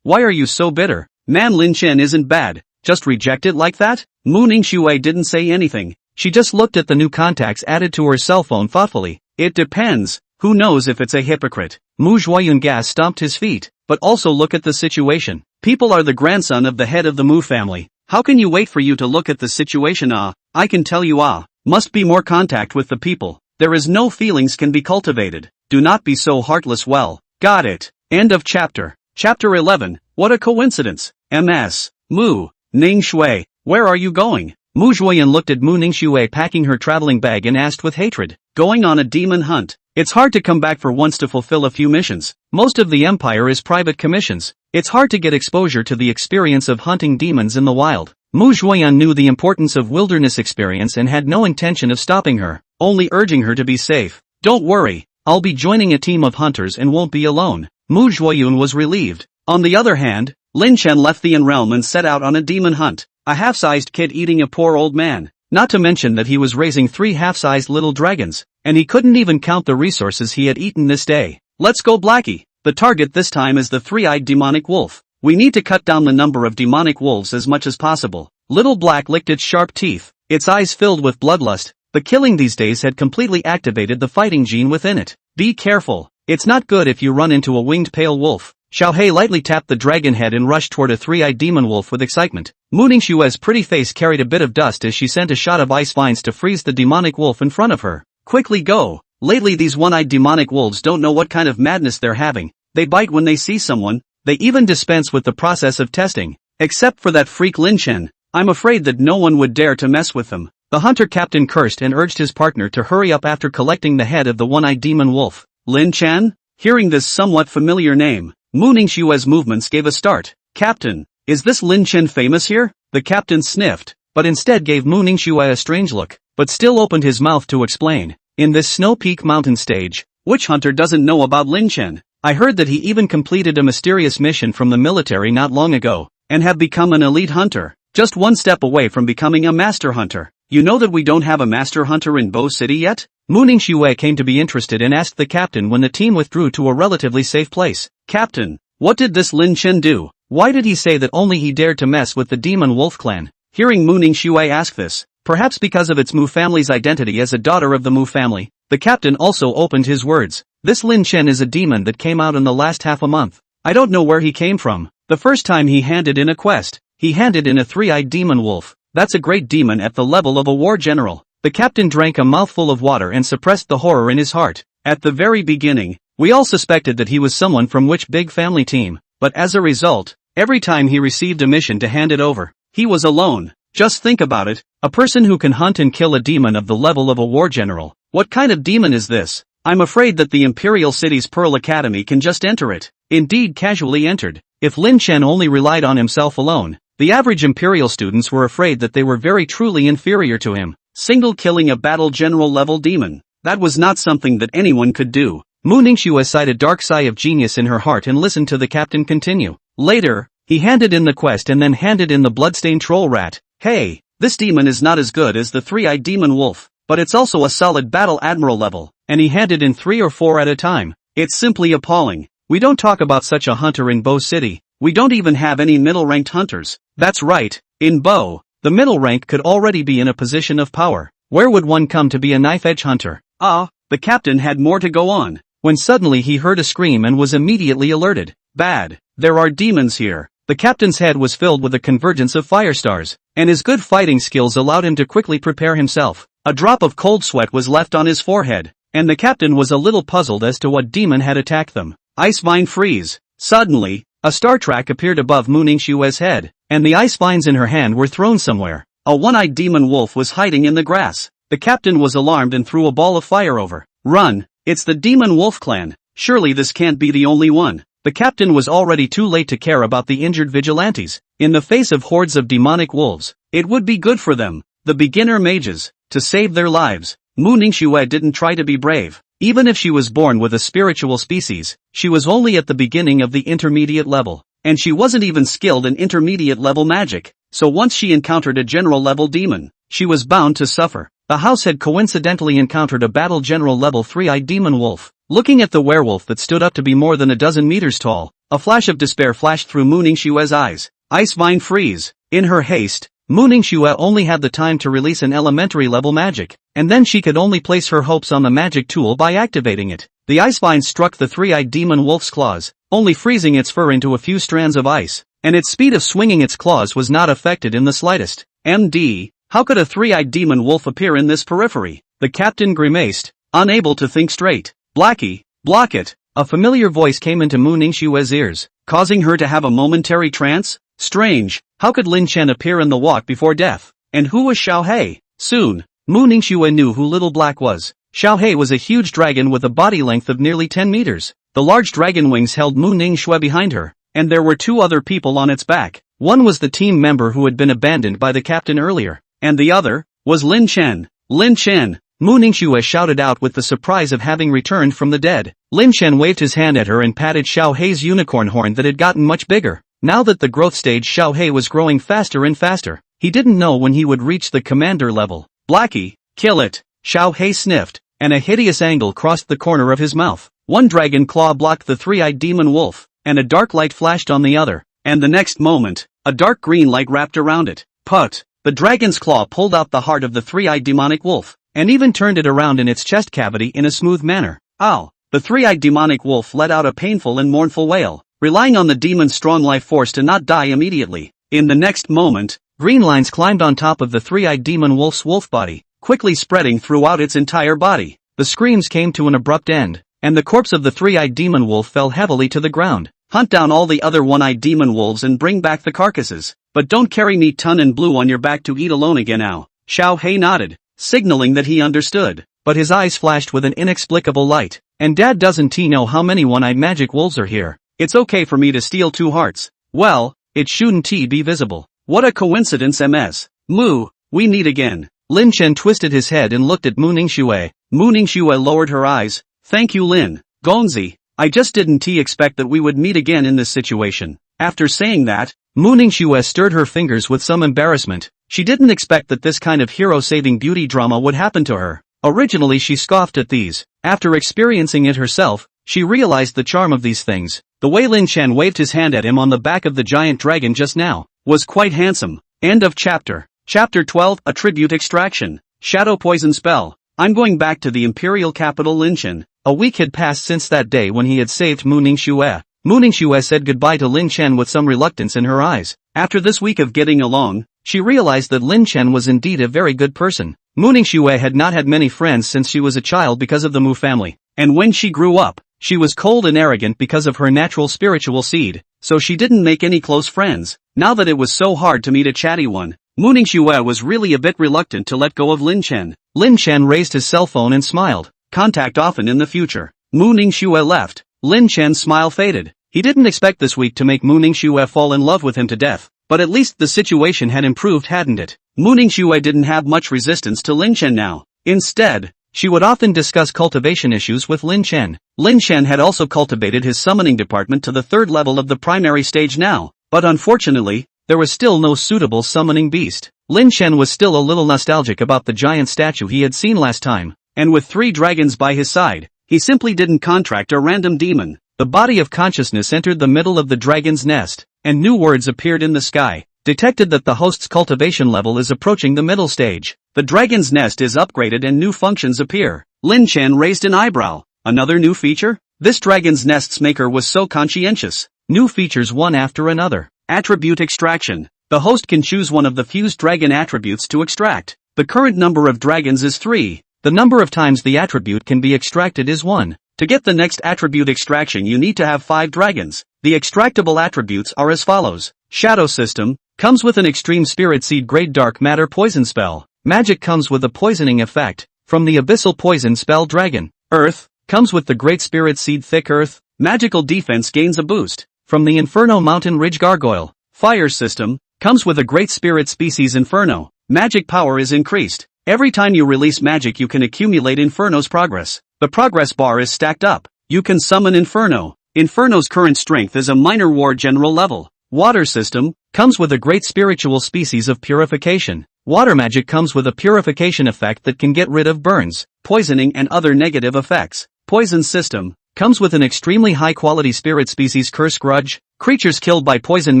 S1: why are you so bitter? Man, Lin Chen isn't bad. Just reject it like that? Mu Ningxue didn't say anything. She just looked at the new contacts added to her cell phone thoughtfully. It depends. Who knows if it's a hypocrite? Mu Zhuoyun gas stomped his feet. But also look at the situation. People are the grandson of the head of the Mu family. How can you wait for you to look at the situation? I can tell you must be more contact with the people. There is no feelings can be cultivated. Do not be so heartless. Well, got it. End of chapter. Chapter 11. What a coincidence. Ms. Mu. Ning Shui, where are you going? Mu Zhuoyun looked at Mu Ningxue packing her traveling bag and asked with hatred. Going on a demon hunt. It's hard to come back for once to fulfill a few missions. Most of the empire is private commissions. It's hard to get exposure to the experience of hunting demons in the wild. Mu Zhuoyun knew the importance of wilderness experience and had no intention of stopping her, only urging her to be safe. Don't worry, I'll be joining a team of hunters and won't be alone. Mu Zhuoyun was relieved. On the other hand, Lin Chen left the realm and set out on a demon hunt. A half-sized kid eating a poor old man. Not to mention that he was raising 3 half-sized little dragons, and he couldn't even count the resources he had eaten this day. Let's go Blackie. The target this time is the three-eyed demonic wolf. We need to cut down the number of demonic wolves as much as possible. Little Black licked its sharp teeth, its eyes filled with bloodlust. The killing these days had completely activated the fighting gene within it. Be careful. It's not good if you run into a winged pale wolf. Xiaohei lightly tapped the dragon head and rushed toward a three-eyed demon wolf with excitement. Mu Ningxue's pretty face carried a bit of dust as she sent a shot of ice vines to freeze the demonic wolf in front of her. Quickly go! Lately these one-eyed demonic wolves don't know what kind of madness they're having. They bite when they see someone. They even dispense with the process of testing. Except for that freak Lin Chen. I'm afraid that no one would dare to mess with them. The hunter captain cursed and urged his partner to hurry up after collecting the head of the one-eyed demon wolf. Lin Chen? Hearing this somewhat familiar name, Mu Ningxue's movements gave a start. Captain, is this Lin Chen famous here? The captain sniffed, but instead gave Mu Ningxue a strange look, but still opened his mouth to explain. In this Snow Peak mountain stage, which hunter doesn't know about Lin Chen? I heard that he even completed a mysterious mission from the military not long ago, and have become an elite hunter, just one step away from becoming a master hunter. You know that we don't have a master hunter in Bo City yet? Mu Ningxue came to be interested and asked the captain when the team withdrew to a relatively safe place. Captain, what did this Lin Chen do? Why did he say that only he dared to mess with the demon wolf clan? Hearing Mu Ningxue ask this, perhaps because of its Mu family's identity as a daughter of the Mu family, the captain also opened his words. This Lin Chen is a demon that came out in the last half a month. I don't know where he came from. The first time he handed in a quest, he handed in a three-eyed demon wolf. That's a great demon at the level of a war general. The captain drank a mouthful of water and suppressed the horror in his heart. At the very beginning, we all suspected that he was someone from which big family team, but as a result, every time he received a mission to hand it over, he was alone. Just think about it, a person who can hunt and kill a demon of the level of a war general. What kind of demon is this? I'm afraid that the Imperial City's Pearl Academy can just enter it. Indeed casually entered. If Lin Chen only relied on himself alone, the average Imperial students were afraid that they were very truly inferior to him. Single killing a battle general level demon. That was not something that anyone could do. Mu Ningxue sighed a dark sigh of genius in her heart and listened to the captain continue. Later, he handed in the quest and then handed in the bloodstained troll rat. Hey, this demon is not as good as the three-eyed demon wolf, but it's also a solid battle admiral level, and he handed in 3 or 4 at a time. It's simply appalling. We don't talk about such a hunter in Bo City. We don't even have any middle-ranked hunters. That's right, in Bo, the middle rank could already be in a position of power. Where would one come to be a knife-edge hunter? The captain had more to go on, when suddenly he heard a scream and was immediately alerted. Bad, there are demons here. The captain's head was filled with a convergence of fire stars, and his good fighting skills allowed him to quickly prepare himself. A drop of cold sweat was left on his forehead, and the captain was a little puzzled as to what demon had attacked them. Ice vine freeze. Suddenly, a star track appeared above Mu Ningxue's head, and the ice vines in her hand were thrown somewhere. A one-eyed demon wolf was hiding in the grass. The captain was alarmed and threw a ball of fire over. Run! It's the demon wolf clan. Surely this can't be the only one. The captain was already too late to care about the injured vigilantes. In the face of hordes of demonic wolves, it would be good for them, the beginner mages, to save their lives. Mu Ningxue didn't try to be brave. Even if she was born with a spiritual species, she was only at the beginning of the intermediate level, and she wasn't even skilled in intermediate level magic, so once she encountered a general level demon, she was bound to suffer. The house had coincidentally encountered a battle general level 3-eyed demon wolf. Looking at the werewolf that stood up to be more than a dozen meters tall, a flash of despair flashed through Mu Ningxue's eyes. Ice vine freeze. In her haste, Mu Ningxue only had the time to release an elementary level magic, and then she could only place her hopes on the magic tool by activating it. The ice vine struck the three-eyed demon wolf's claws, only freezing its fur into a few strands of ice, and its speed of swinging its claws was not affected in the slightest. MD, how could a three-eyed demon wolf appear in this periphery? The captain grimaced, unable to think straight. Blackie, block it. A familiar voice came into Mu Ningxue's ears, causing her to have a momentary trance. Strange, how could Lin Chen appear in the walk before death? And who was Xiaohei? Soon, Mu Ningxue knew who Little Black was. Xiaohei was a huge dragon with a body length of nearly 10 meters. The large dragon wings held Mu Ningxue behind her, and there were 2 other people on its back. One was the team member who had been abandoned by the captain earlier, and the other was Lin Chen. Lin Chen! Mu Ningxue shouted out with the surprise of having returned from the dead. Lin Chen waved his hand at her and patted Xiaohei's unicorn horn that had gotten much bigger. Now that the growth stage Xiaohei was growing faster and faster, he didn't know when he would reach the commander level. Blackie, kill it! Xiaohei sniffed, and a hideous angle crossed the corner of his mouth. One dragon claw blocked the three-eyed demon wolf, and a dark light flashed on the other, and the next moment, a dark green light wrapped around it. Put! The dragon's claw pulled out the heart of the three-eyed demonic wolf, and even turned it around in its chest cavity in a smooth manner. Ow! The three-eyed demonic wolf let out a painful and mournful wail, relying on the demon's strong life force to not die immediately. In the next moment, green lines climbed on top of the three-eyed demon wolf's wolf body, quickly spreading throughout its entire body. The screams came to an abrupt end, and the corpse of the three-eyed demon wolf fell heavily to the ground. Hunt down all the other one-eyed demon wolves and bring back the carcasses, but don't carry me Tun and Blue on your back to eat alone again now. Xiao Hei nodded, signaling that he understood, but his eyes flashed with an inexplicable light. And Dad, doesn't he know how many one-eyed magic wolves are here? It's okay for me to steal 2 hearts. Well, it shouldn't be visible. What a coincidence, ms. Mu, we meet again. Lin Chen twisted his head and looked at Mu Ningxue. Mu Ningxue lowered her eyes. Thank you, Lin. Gonzi, I just didn't expect that we would meet again in this situation. After saying that, Mu Ningxue stirred her fingers with some embarrassment. She didn't expect that this kind of hero-saving beauty drama would happen to her. Originally she scoffed at these. After experiencing it herself, she realized the charm of these things. The way Lin Chen waved his hand at him on the back of the giant dragon just now was quite handsome. End of chapter. Chapter 12, Attribute Extraction. Shadow Poison Spell. I'm going back to the imperial capital Linchen. A week had passed since that day when he had saved Mu Ningxue. Mu Ningxue said goodbye to Lin Chen with some reluctance in her eyes. After this week of getting along, she realized that Lin Chen was indeed a very good person. Mu Ningxue had not had many friends since she was a child because of the Mu family, and when she grew up, she was cold and arrogant because of her natural spiritual seed, so she didn't make any close friends. Now that it was so hard to meet a chatty one, Mu Ningxue was really a bit reluctant to let go of Lin Chen. Lin Chen raised his cell phone and smiled. Contact often in the future. Mu Ningxue left. Lin Chen's smile faded. He didn't expect this week to make Mu Ningxue fall in love with him to death, but at least the situation had improved, hadn't it? Mu Ningxue didn't have much resistance to Lin Chen now. Instead, she would often discuss cultivation issues with Lin Chen. Lin Chen had also cultivated his summoning department to the 3rd level of the primary stage now, but unfortunately, there was still no suitable summoning beast. Lin Chen was still a little nostalgic about the giant statue he had seen last time, and with 3 dragons by his side, he simply didn't contract a random demon. The body of consciousness entered the middle of the dragon's nest, and new words appeared in the sky. Detected that the host's cultivation level is approaching the middle stage. The dragon's nest is upgraded and new functions appear. Lin Chen raised an eyebrow. Another new feature? This dragon's nest's maker was so conscientious. New features one after another. Attribute extraction. The host can choose one of the fused dragon attributes to extract. The current number of dragons is 3. The number of times the attribute can be extracted is 1. To get the next attribute extraction you need to have 5 dragons. The extractable attributes are as follows. Shadow System. Comes with an extreme spirit seed grade dark matter poison spell. Magic comes with a poisoning effect. From the abyssal poison spell Dragon. Earth. Comes with the great spirit seed thick earth. Magical defense gains a boost. From the Inferno Mountain Ridge Gargoyle. Fire System. Comes with a great spirit species Inferno. Magic power is increased. Every time you release magic you can accumulate Inferno's progress. The progress bar is stacked up. You can summon Inferno. Inferno's current strength is a minor war general level. Water System. Comes with a great spiritual species of purification. Water magic comes with a purification effect that can get rid of burns, poisoning and other negative effects. Poison System. Comes with an extremely high-quality spirit species Curse Grudge. Creatures killed by poison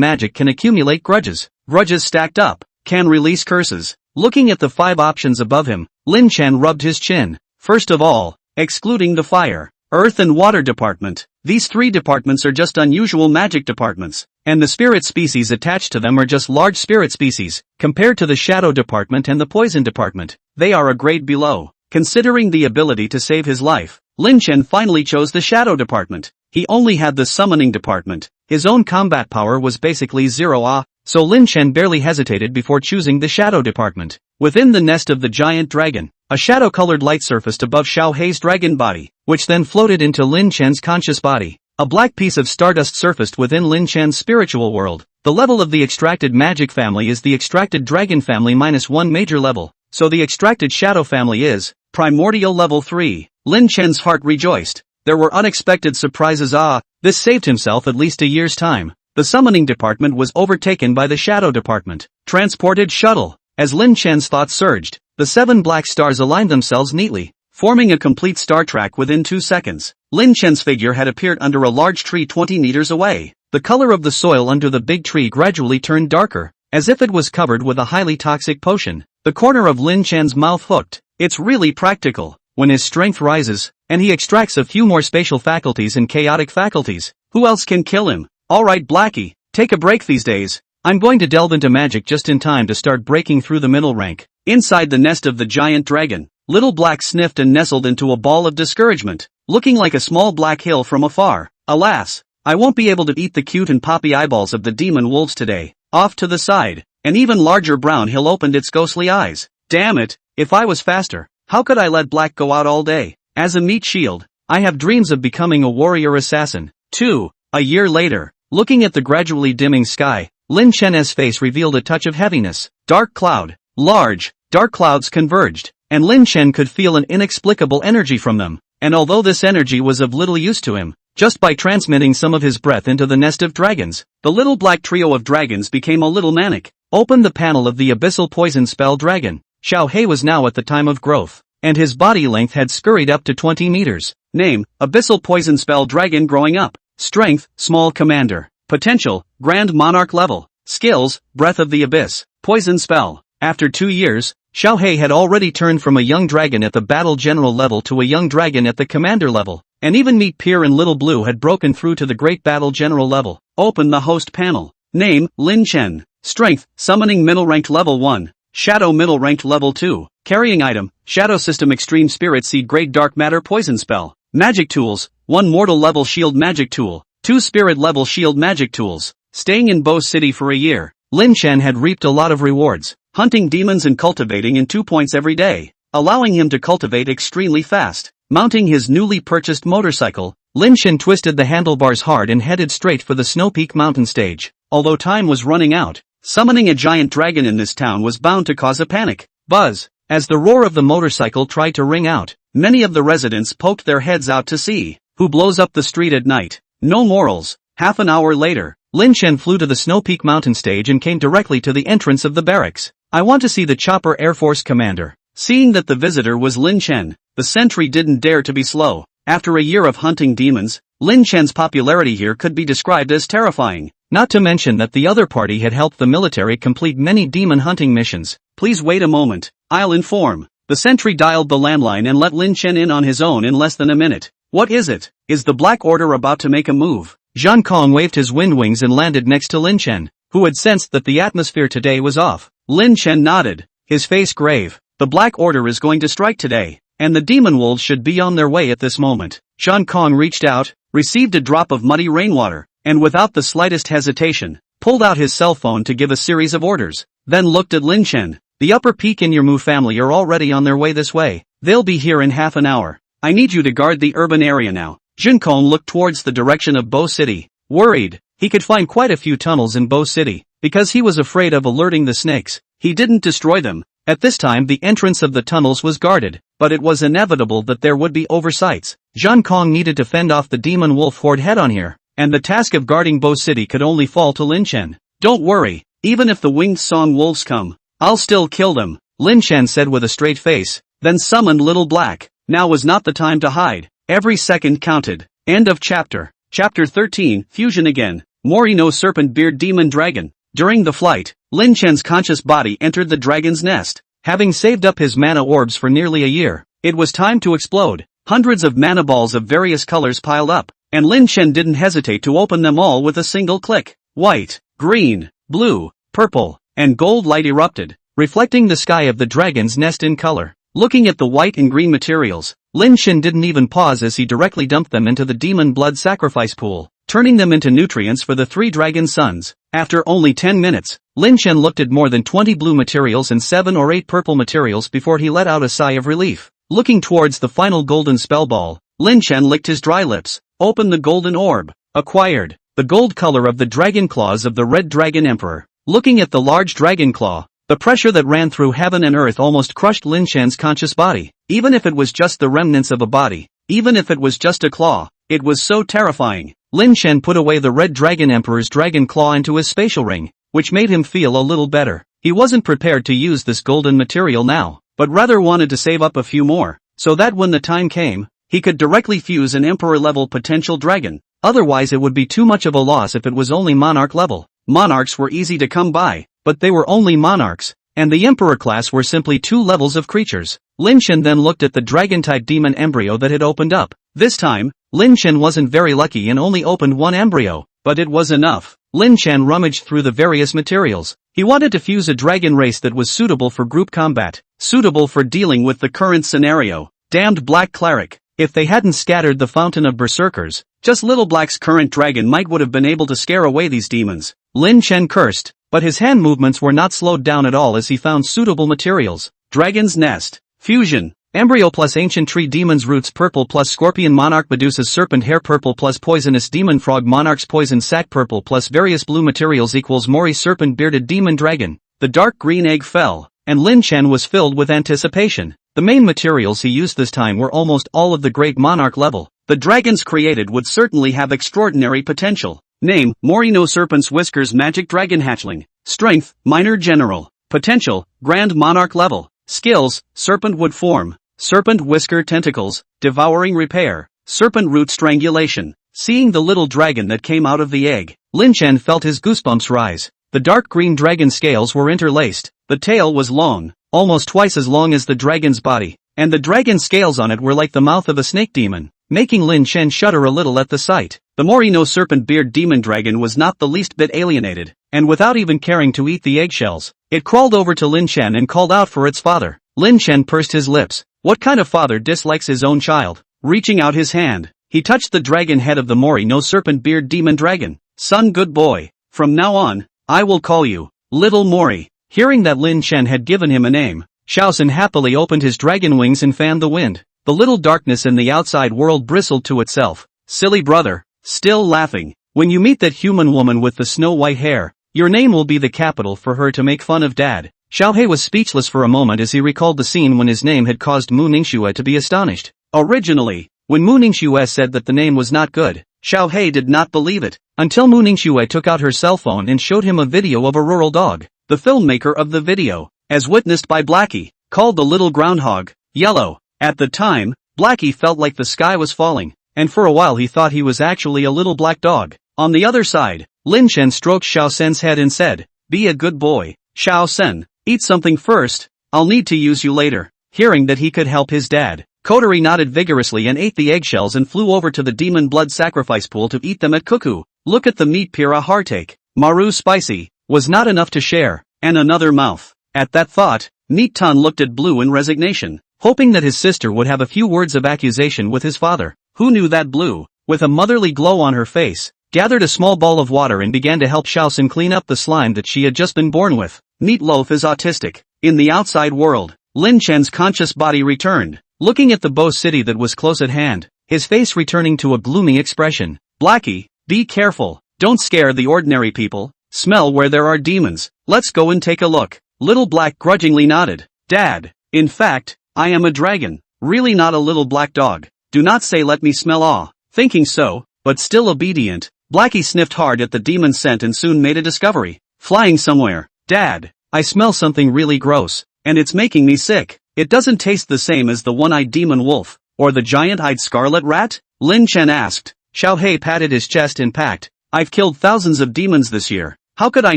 S1: magic can accumulate grudges. Grudges stacked up can release curses. Looking at the 5 options above him, Lin Chen rubbed his chin. First of all, excluding the fire, earth and water department. These 3 departments are just unusual magic departments, and the spirit species attached to them are just large spirit species. Compared to the shadow department and the poison department, they are a grade below. Considering the ability to save his life, Lin Chen finally chose the shadow department. He only had the summoning department. His own combat power was basically 0, so Lin Chen barely hesitated before choosing the shadow department. Within the nest of the giant dragon, a shadow-colored light surfaced above Xiao Hei's dragon body, which then floated into Lin Chen's conscious body. A black piece of stardust surfaced within Lin Chen's spiritual world. The level of the extracted magic family is the extracted dragon family -1 major level, so the extracted shadow family is primordial level 3. Lin Chen's heart rejoiced. There were unexpected surprises. This saved himself at least a year's time. The summoning department was overtaken by the shadow department. Transported shuttle. As Lin Chen's thoughts surged, the 7 black stars aligned themselves neatly, forming a complete star track within 2 seconds. Lin Chen's figure had appeared under a large tree 20 meters away. The color of the soil under the big tree gradually turned darker, as if it was covered with a highly toxic potion. The corner of Lin Chen's mouth hooked. It's really practical. When his strength rises, and he extracts a few more spatial faculties and chaotic faculties, who else can kill him? Alright Blackie, take a break these days. I'm going to delve into magic just in time to start breaking through the middle rank. Inside the nest of the giant dragon, Little Black sniffed and nestled into a ball of discouragement, looking like a small black hill from afar. Alas, I won't be able to eat the cute and poppy eyeballs of the demon wolves today. Off to the side, an even larger brown hill opened its ghostly eyes. Damn it, if I was faster, how could I let Black go out all day? As a meat shield, I have dreams of becoming a warrior assassin. 2. A year later, looking at the gradually dimming sky, Lin Chen's face revealed a touch of heaviness. Dark cloud. Large, dark clouds converged, and Lin Chen could feel an inexplicable energy from them. And although this energy was of little use to him, just by transmitting some of his breath into the nest of dragons, the little black trio of dragons became a little manic. Open the panel of the abyssal poison spell dragon. Xiao He was now at the time of growth, and his body length had scurried up to 20 meters. Name, abyssal poison spell dragon growing up. Strength, small commander. Potential, grand monarch level. Skills, breath of the abyss. Poison spell. After 2 years, Xiao He had already turned from a young dragon at the battle general level to a young dragon at the commander level, and even Meat Pier and Little Blue had broken through to the great battle general level. Open the host panel. Name, Lin Chen. Strength, summoning middle ranked level 1. Shadow middle ranked level 2. Carrying item, Shadow System Extreme Spirit Seed Great Dark Matter Poison Spell. Magic tools, 1 mortal level shield magic tool, 2 spirit level shield magic tools. Staying in Bo City for a year, Lin Chen had reaped a lot of rewards, hunting demons and cultivating in 2 points every day, allowing him to cultivate extremely fast. Mounting his newly purchased motorcycle, Lin Chen twisted the handlebars hard and headed straight for the Snow Peak mountain stage. Although time was running out, summoning a giant dragon in this town was bound to cause a panic. Buzz! As the roar of the motorcycle tried to ring out, many of the residents poked their heads out to see who blows up the street at night. No morals. Half an hour later, Lin Chen flew to the Snow Peak mountain stage and came directly to the entrance of the barracks. I want to see the Chopper Air Force commander. Seeing that the visitor was Lin Chen, the sentry didn't dare to be slow. After a year of hunting demons, Lin Chen's popularity here could be described as terrifying. Not to mention that the other party had helped the military complete many demon hunting missions. Please wait a moment, I'll inform. The sentry dialed the landline and let Lin Chen in on his own in less than a minute. What is it? Is the Black Order about to make a move? Zhang Kong waved his wind wings and landed next to Lin Chen, who had sensed that the atmosphere today was off. Lin Chen nodded, his face grave. The Black Order is going to strike today, and the demon wolves should be on their way at this moment. Zhang Kong reached out, received a drop of muddy rainwater, and without the slightest hesitation, pulled out his cell phone to give a series of orders, then looked at Lin Chen. The Upper Peak and Yermu family are already on their way this way. They'll be here in half an hour. I need you to guard the urban area now. Jin Kong looked towards the direction of Bo City. Worried, he could find quite a few tunnels in Bo City. Because he was afraid of alerting the snakes, he didn't destroy them. At this time the entrance of the tunnels was guarded, but it was inevitable that there would be oversights. Zhang Kong needed to fend off the demon wolf horde head-on here, and the task of guarding Bo City could only fall to Lin Chen. Don't worry, even if the winged song wolves come, I'll still kill them, Lin Chen said with a straight face, then summoned Little Black. Now was not the time to hide. Every second counted. End of chapter. Chapter 13, Fusion again. Morino Serpent Beard Demon Dragon. During the flight, Lin Chen's conscious body entered the dragon's nest. Having saved up his mana orbs for nearly a year, it was time to explode. Hundreds of mana balls of various colors piled up, and Lin Chen didn't hesitate to open them all with a single click. White, green, blue, purple, and gold light erupted, reflecting the sky of the dragon's nest in color. Looking at the white and green materials, Lin Chen didn't even pause as he directly dumped them into the demon blood sacrifice pool, turning them into nutrients for the 3 dragon sons. After only 10 minutes, Lin Chen looked at more than 20 blue materials and 7 or 8 purple materials before he let out a sigh of relief. Looking towards the final golden spell ball, Lin Chen licked his dry lips. Open the golden orb. Acquired. The gold color of the dragon claws of the red dragon emperor. Looking at the large dragon claw, the pressure that ran through heaven and earth almost crushed Lin Chen's conscious body. Even if it was just the remnants of a body, even if it was just a claw, it was so terrifying. Lin Chen put away the red dragon emperor's dragon claw into his spatial ring, which made him feel a little better. He wasn't prepared to use this golden material now, but rather wanted to save up a few more. so that when the time came, he could directly fuse an emperor-level potential dragon. Otherwise it would be too much of a loss if it was only monarch level. Monarchs were easy to come by, but they were only monarchs, and the emperor class were simply 2 levels of creatures. Lin Chen then looked at the dragon-type demon embryo that had opened up. This time, Lin Chen wasn't very lucky and only opened 1 embryo, but it was enough. Lin Chen rummaged through the various materials. He wanted to fuse a dragon race that was suitable for group combat, suitable for dealing with the current scenario. Damned Black Cleric. If they hadn't scattered the fountain of berserkers, just Little Black's current dragon might would have been able to scare away these demons. Lin Chen cursed, but his hand movements were not slowed down at all as he found suitable materials. Dragon's Nest. Fusion. Embryo plus Ancient Tree Demon's Roots purple plus Scorpion Monarch Medusa's Serpent Hair purple plus Poisonous Demon Frog Monarch's Poison Sac purple plus various blue materials equals Mori Serpent Bearded Demon Dragon. The dark green egg fell, and Lin Chen was filled with anticipation. The main materials he used this time were almost all of the great monarch level. The dragons created would certainly have extraordinary potential. Name, Mori no Serpent's Whiskers Magic Dragon Hatchling. Strength, Minor General. Potential, Grand Monarch level. Skills, Serpent Wood Form. Serpent Whisker Tentacles, Devouring Repair, Serpent Root Strangulation. Seeing the little dragon that came out of the egg, Lin Chen felt his goosebumps rise. The dark green dragon scales were interlaced, the tail was long, almost twice as long as the dragon's body, and the dragon scales on it were like the mouth of a snake demon, making Lin Chen shudder a little at the sight. The Mori no Serpent Beard Demon Dragon was not the least bit alienated, and without even caring to eat the eggshells, it crawled over to Lin Chen and called out for its father. Lin Chen pursed his lips. What kind of father dislikes his own child? Reaching out his hand, he touched the dragon head of the Mori no Serpent Beard Demon Dragon. Son, good boy. From now on, I will call you Little Mori. Hearing that Lin Chen had given him a name, Shaoxin happily opened his dragon wings and fanned the wind. The little darkness in the outside world bristled to itself. Silly brother. Still laughing. When you meet that human woman with the snow-white hair, your name will be the capital for her to make fun of dad. Xiao He was speechless for a moment as he recalled the scene when his name had caused Mu Ningxue to be astonished. Originally, when Mu Ningxue said that the name was not good, Xiao He did not believe it, until Mu Ningxue took out her cell phone and showed him a video of a rural dog. The filmmaker of the video, as witnessed by Blackie, called the little groundhog yellow. At the time, Blackie felt like the sky was falling, and for a while he thought he was actually a little black dog. On the other side, Lin Chen stroked Xiao Sen's head and said, "Be a good boy, Xiao Sen. Eat something first, I'll need to use you later." Hearing that he could help his dad, Kotori nodded vigorously and ate the eggshells and flew over to the demon blood sacrifice pool to eat them at Cuckoo. Look at the meat Pira heartache. Maru spicy, was not enough to share, and another mouth. At that thought, Neat Tan looked at Blue in resignation, hoping that his sister would have a few words of accusation with his father. Who knew that Blue, with a motherly glow on her face, gathered a small ball of water and began to help Shaoxin clean up the slime that she had just been born with. Meatloaf is autistic. In the outside world, Lin Chen's conscious body returned, looking at the Bo city that was close at hand, his face returning to a gloomy expression. Blackie, be careful, don't scare the ordinary people, smell where there are demons, let's go and take a look. Little Black grudgingly nodded. Dad, in fact, I am a dragon, really not a little black dog. Do not say let me smell awe. Thinking so, but still obedient, Blackie sniffed hard at the demon scent and soon made a discovery. Flying somewhere. Dad, I smell something really gross, and it's making me sick. It doesn't taste the same as the one-eyed demon wolf, or the giant-eyed scarlet rat? Lin Chen asked. Xiao He patted his chest and packed. I've killed thousands of demons this year. How could I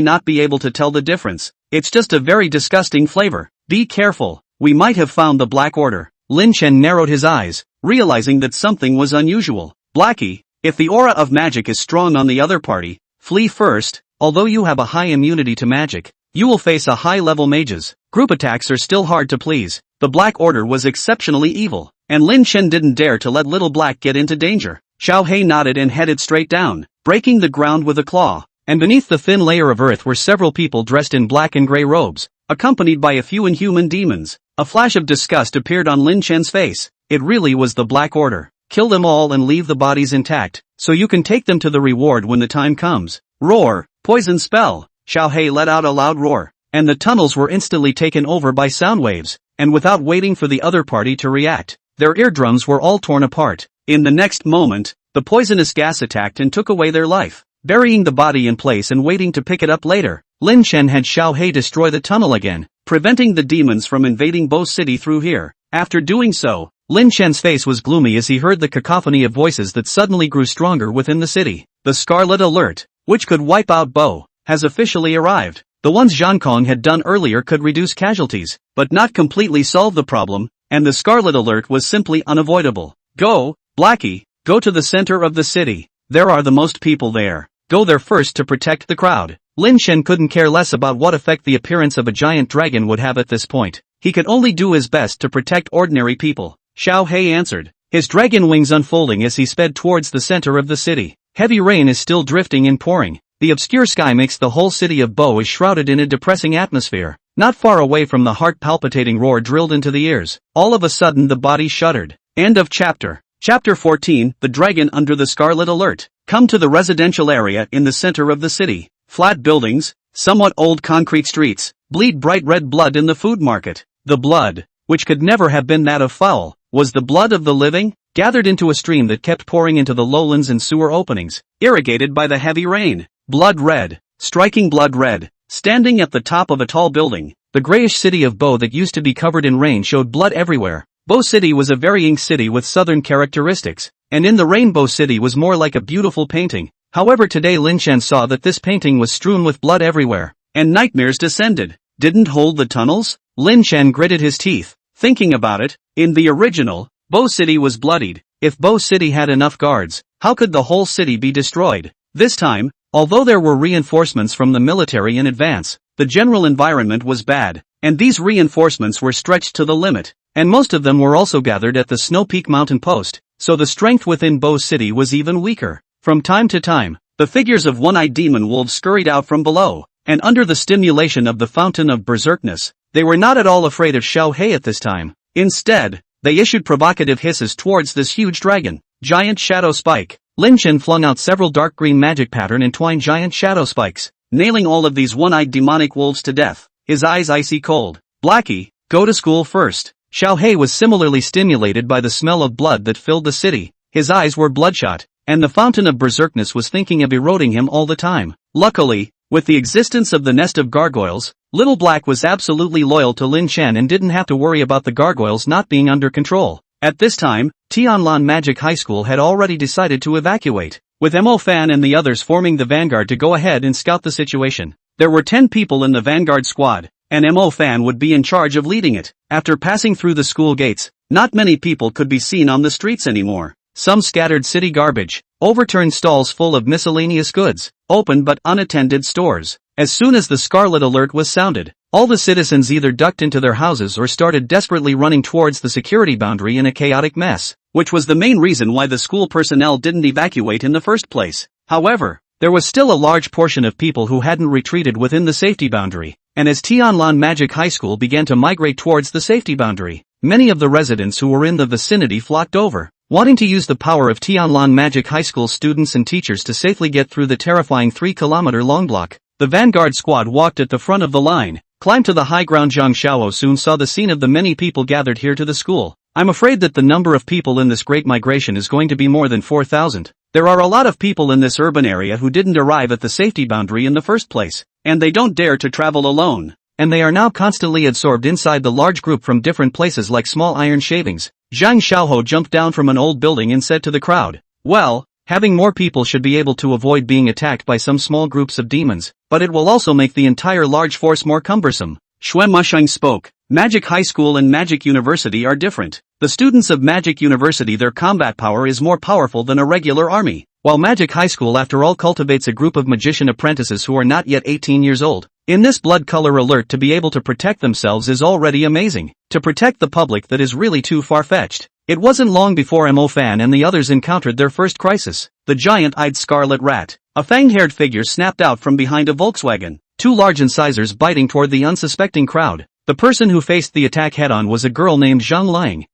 S1: not be able to tell the difference? It's just a very disgusting flavor. Be careful, we might have found the Black Order. Lin Chen narrowed his eyes, realizing that something was unusual. Blackie, if the aura of magic is strong on the other party, flee first. Although you have a high immunity to magic, you will face a high-level mages. Group attacks are still hard to please. The Black Order was exceptionally evil, and Lin Chen didn't dare to let Little Black get into danger. Xiao He nodded and headed straight down, breaking the ground with a claw, and beneath the thin layer of earth were several people dressed in black and gray robes, accompanied by a few inhuman demons. A flash of disgust appeared on Lin Chen's face. It really was the Black Order. Kill them all and leave the bodies intact, so you can take them to the reward when the time comes. Roar. Poison spell. Xiao He let out a loud roar, and the tunnels were instantly taken over by sound waves, and without waiting for the other party to react, their eardrums were all torn apart. In the next moment, the poisonous gas attacked and took away their life, burying the body in place and waiting to pick it up later. Lin Chen had Xiao He destroy the tunnel again, preventing the demons from invading Bo City through here. After doing so, Lin Chen's face was gloomy as he heard the cacophony of voices that suddenly grew stronger within the city. The Scarlet Alert, which could wipe out Bo, has officially arrived. The ones Zhang Kong had done earlier could reduce casualties, but not completely solve the problem, and the Scarlet Alert was simply unavoidable. Go, Blackie, go to the center of the city. There are the most people there. Go there first to protect the crowd. Lin Chen couldn't care less about what effect the appearance of a giant dragon would have at this point. He could only do his best to protect ordinary people. Xiao He answered, his dragon wings unfolding as he sped towards the center of the city. Heavy rain is still drifting and pouring. The obscure sky makes the whole city of Bo is shrouded in a depressing atmosphere. Not far away from the heart-palpitating roar drilled into the ears, all of a sudden the body shuddered. End of chapter. Chapter 14, The Dragon Under the Scarlet Alert. Come to the residential area in the center of the city. Flat buildings, somewhat old concrete streets, bleed bright red blood in the food market. The blood, which could never have been that of fowl, was the blood of the living, gathered into a stream that kept pouring into the lowlands and sewer openings, irrigated by the heavy rain. Blood red, striking blood red. Standing at the top of a tall building, the grayish city of Bo that used to be covered in rain showed blood everywhere. Bo City was a varying city with southern characteristics, and in the Rainbow City was more like a beautiful painting. However, today Lin Chen saw that this painting was strewn with blood everywhere, and nightmares descended. Didn't hold the tunnels? Lin Chen gritted his teeth, thinking about it. In the original, Bo City was bloodied. If Bo City had enough guards, how could the whole city be destroyed? This time, although there were reinforcements from the military in advance, the general environment was bad, and these reinforcements were stretched to the limit, and most of them were also gathered at the Snow Peak Mountain Post, so the strength within Bo City was even weaker. From time to time, the figures of one-eyed demon wolves scurried out from below, and under the stimulation of the fountain of berserkness, they were not at all afraid of Xiao He at this time. Instead, they issued provocative hisses towards this huge dragon. Giant Shadow Spike. Lin Chen flung out several dark green magic pattern and twined giant shadow spikes, nailing all of these one-eyed demonic wolves to death, his eyes icy cold. Blackie, go to school first. Xiao He was similarly stimulated by the smell of blood that filled the city. His eyes were bloodshot, and the fountain of berserkness was thinking of eroding him all the time. Luckily, with the existence of the nest of gargoyles, Little Black was absolutely loyal to Lin Chen and didn't have to worry about the gargoyles not being under control. At this time, Tianlan Magic High School had already decided to evacuate, with Mo Fan and the others forming the vanguard to go ahead and scout the situation. There were 10 people in the vanguard squad, and Mo Fan would be in charge of leading it. After passing through the school gates, not many people could be seen on the streets anymore. Some scattered city garbage, overturned stalls full of miscellaneous goods, open but unattended stores. As soon as the Scarlet Alert was sounded, all the citizens either ducked into their houses or started desperately running towards the security boundary in a chaotic mess, which was the main reason why the school personnel didn't evacuate in the first place. However, there was still a large portion of people who hadn't retreated within the safety boundary, and as Tianlan Magic High School began to migrate towards the safety boundary, many of the residents who were in the vicinity flocked over, wanting to use the power of Tianlan Magic High School students and teachers to safely get through the terrifying 3-kilometer-long block. The vanguard squad walked at the front of the line, climbed to the high ground. Zhang Xiao soon saw the scene of the many people gathered here to the school. I'm afraid that the number of people in this great migration is going to be more than 4,000. There are a lot of people in this urban area who didn't arrive at the safety boundary in the first place, and they don't dare to travel alone. And they are now constantly absorbed inside the large group from different places like small iron shavings. Zhang Xiaoho jumped down from an old building and said to the crowd, well, having more people should be able to avoid being attacked by some small groups of demons, but it will also make the entire large force more cumbersome. Xue Musheng spoke. Magic High School and Magic University are different. The students of Magic University, their combat power is more powerful than a regular army, while Magic High School after all cultivates a group of magician apprentices who are not yet 18 years old. In this blood color alert, to be able to protect themselves is already amazing. To protect the public, that is really too far-fetched. It wasn't long before Mo Fan and the others encountered their first crisis. The giant-eyed scarlet rat. A fang-haired figure snapped out from behind a Volkswagen, two large incisors biting toward the unsuspecting crowd. The person who faced the attack head-on was a girl named Zhang Liang.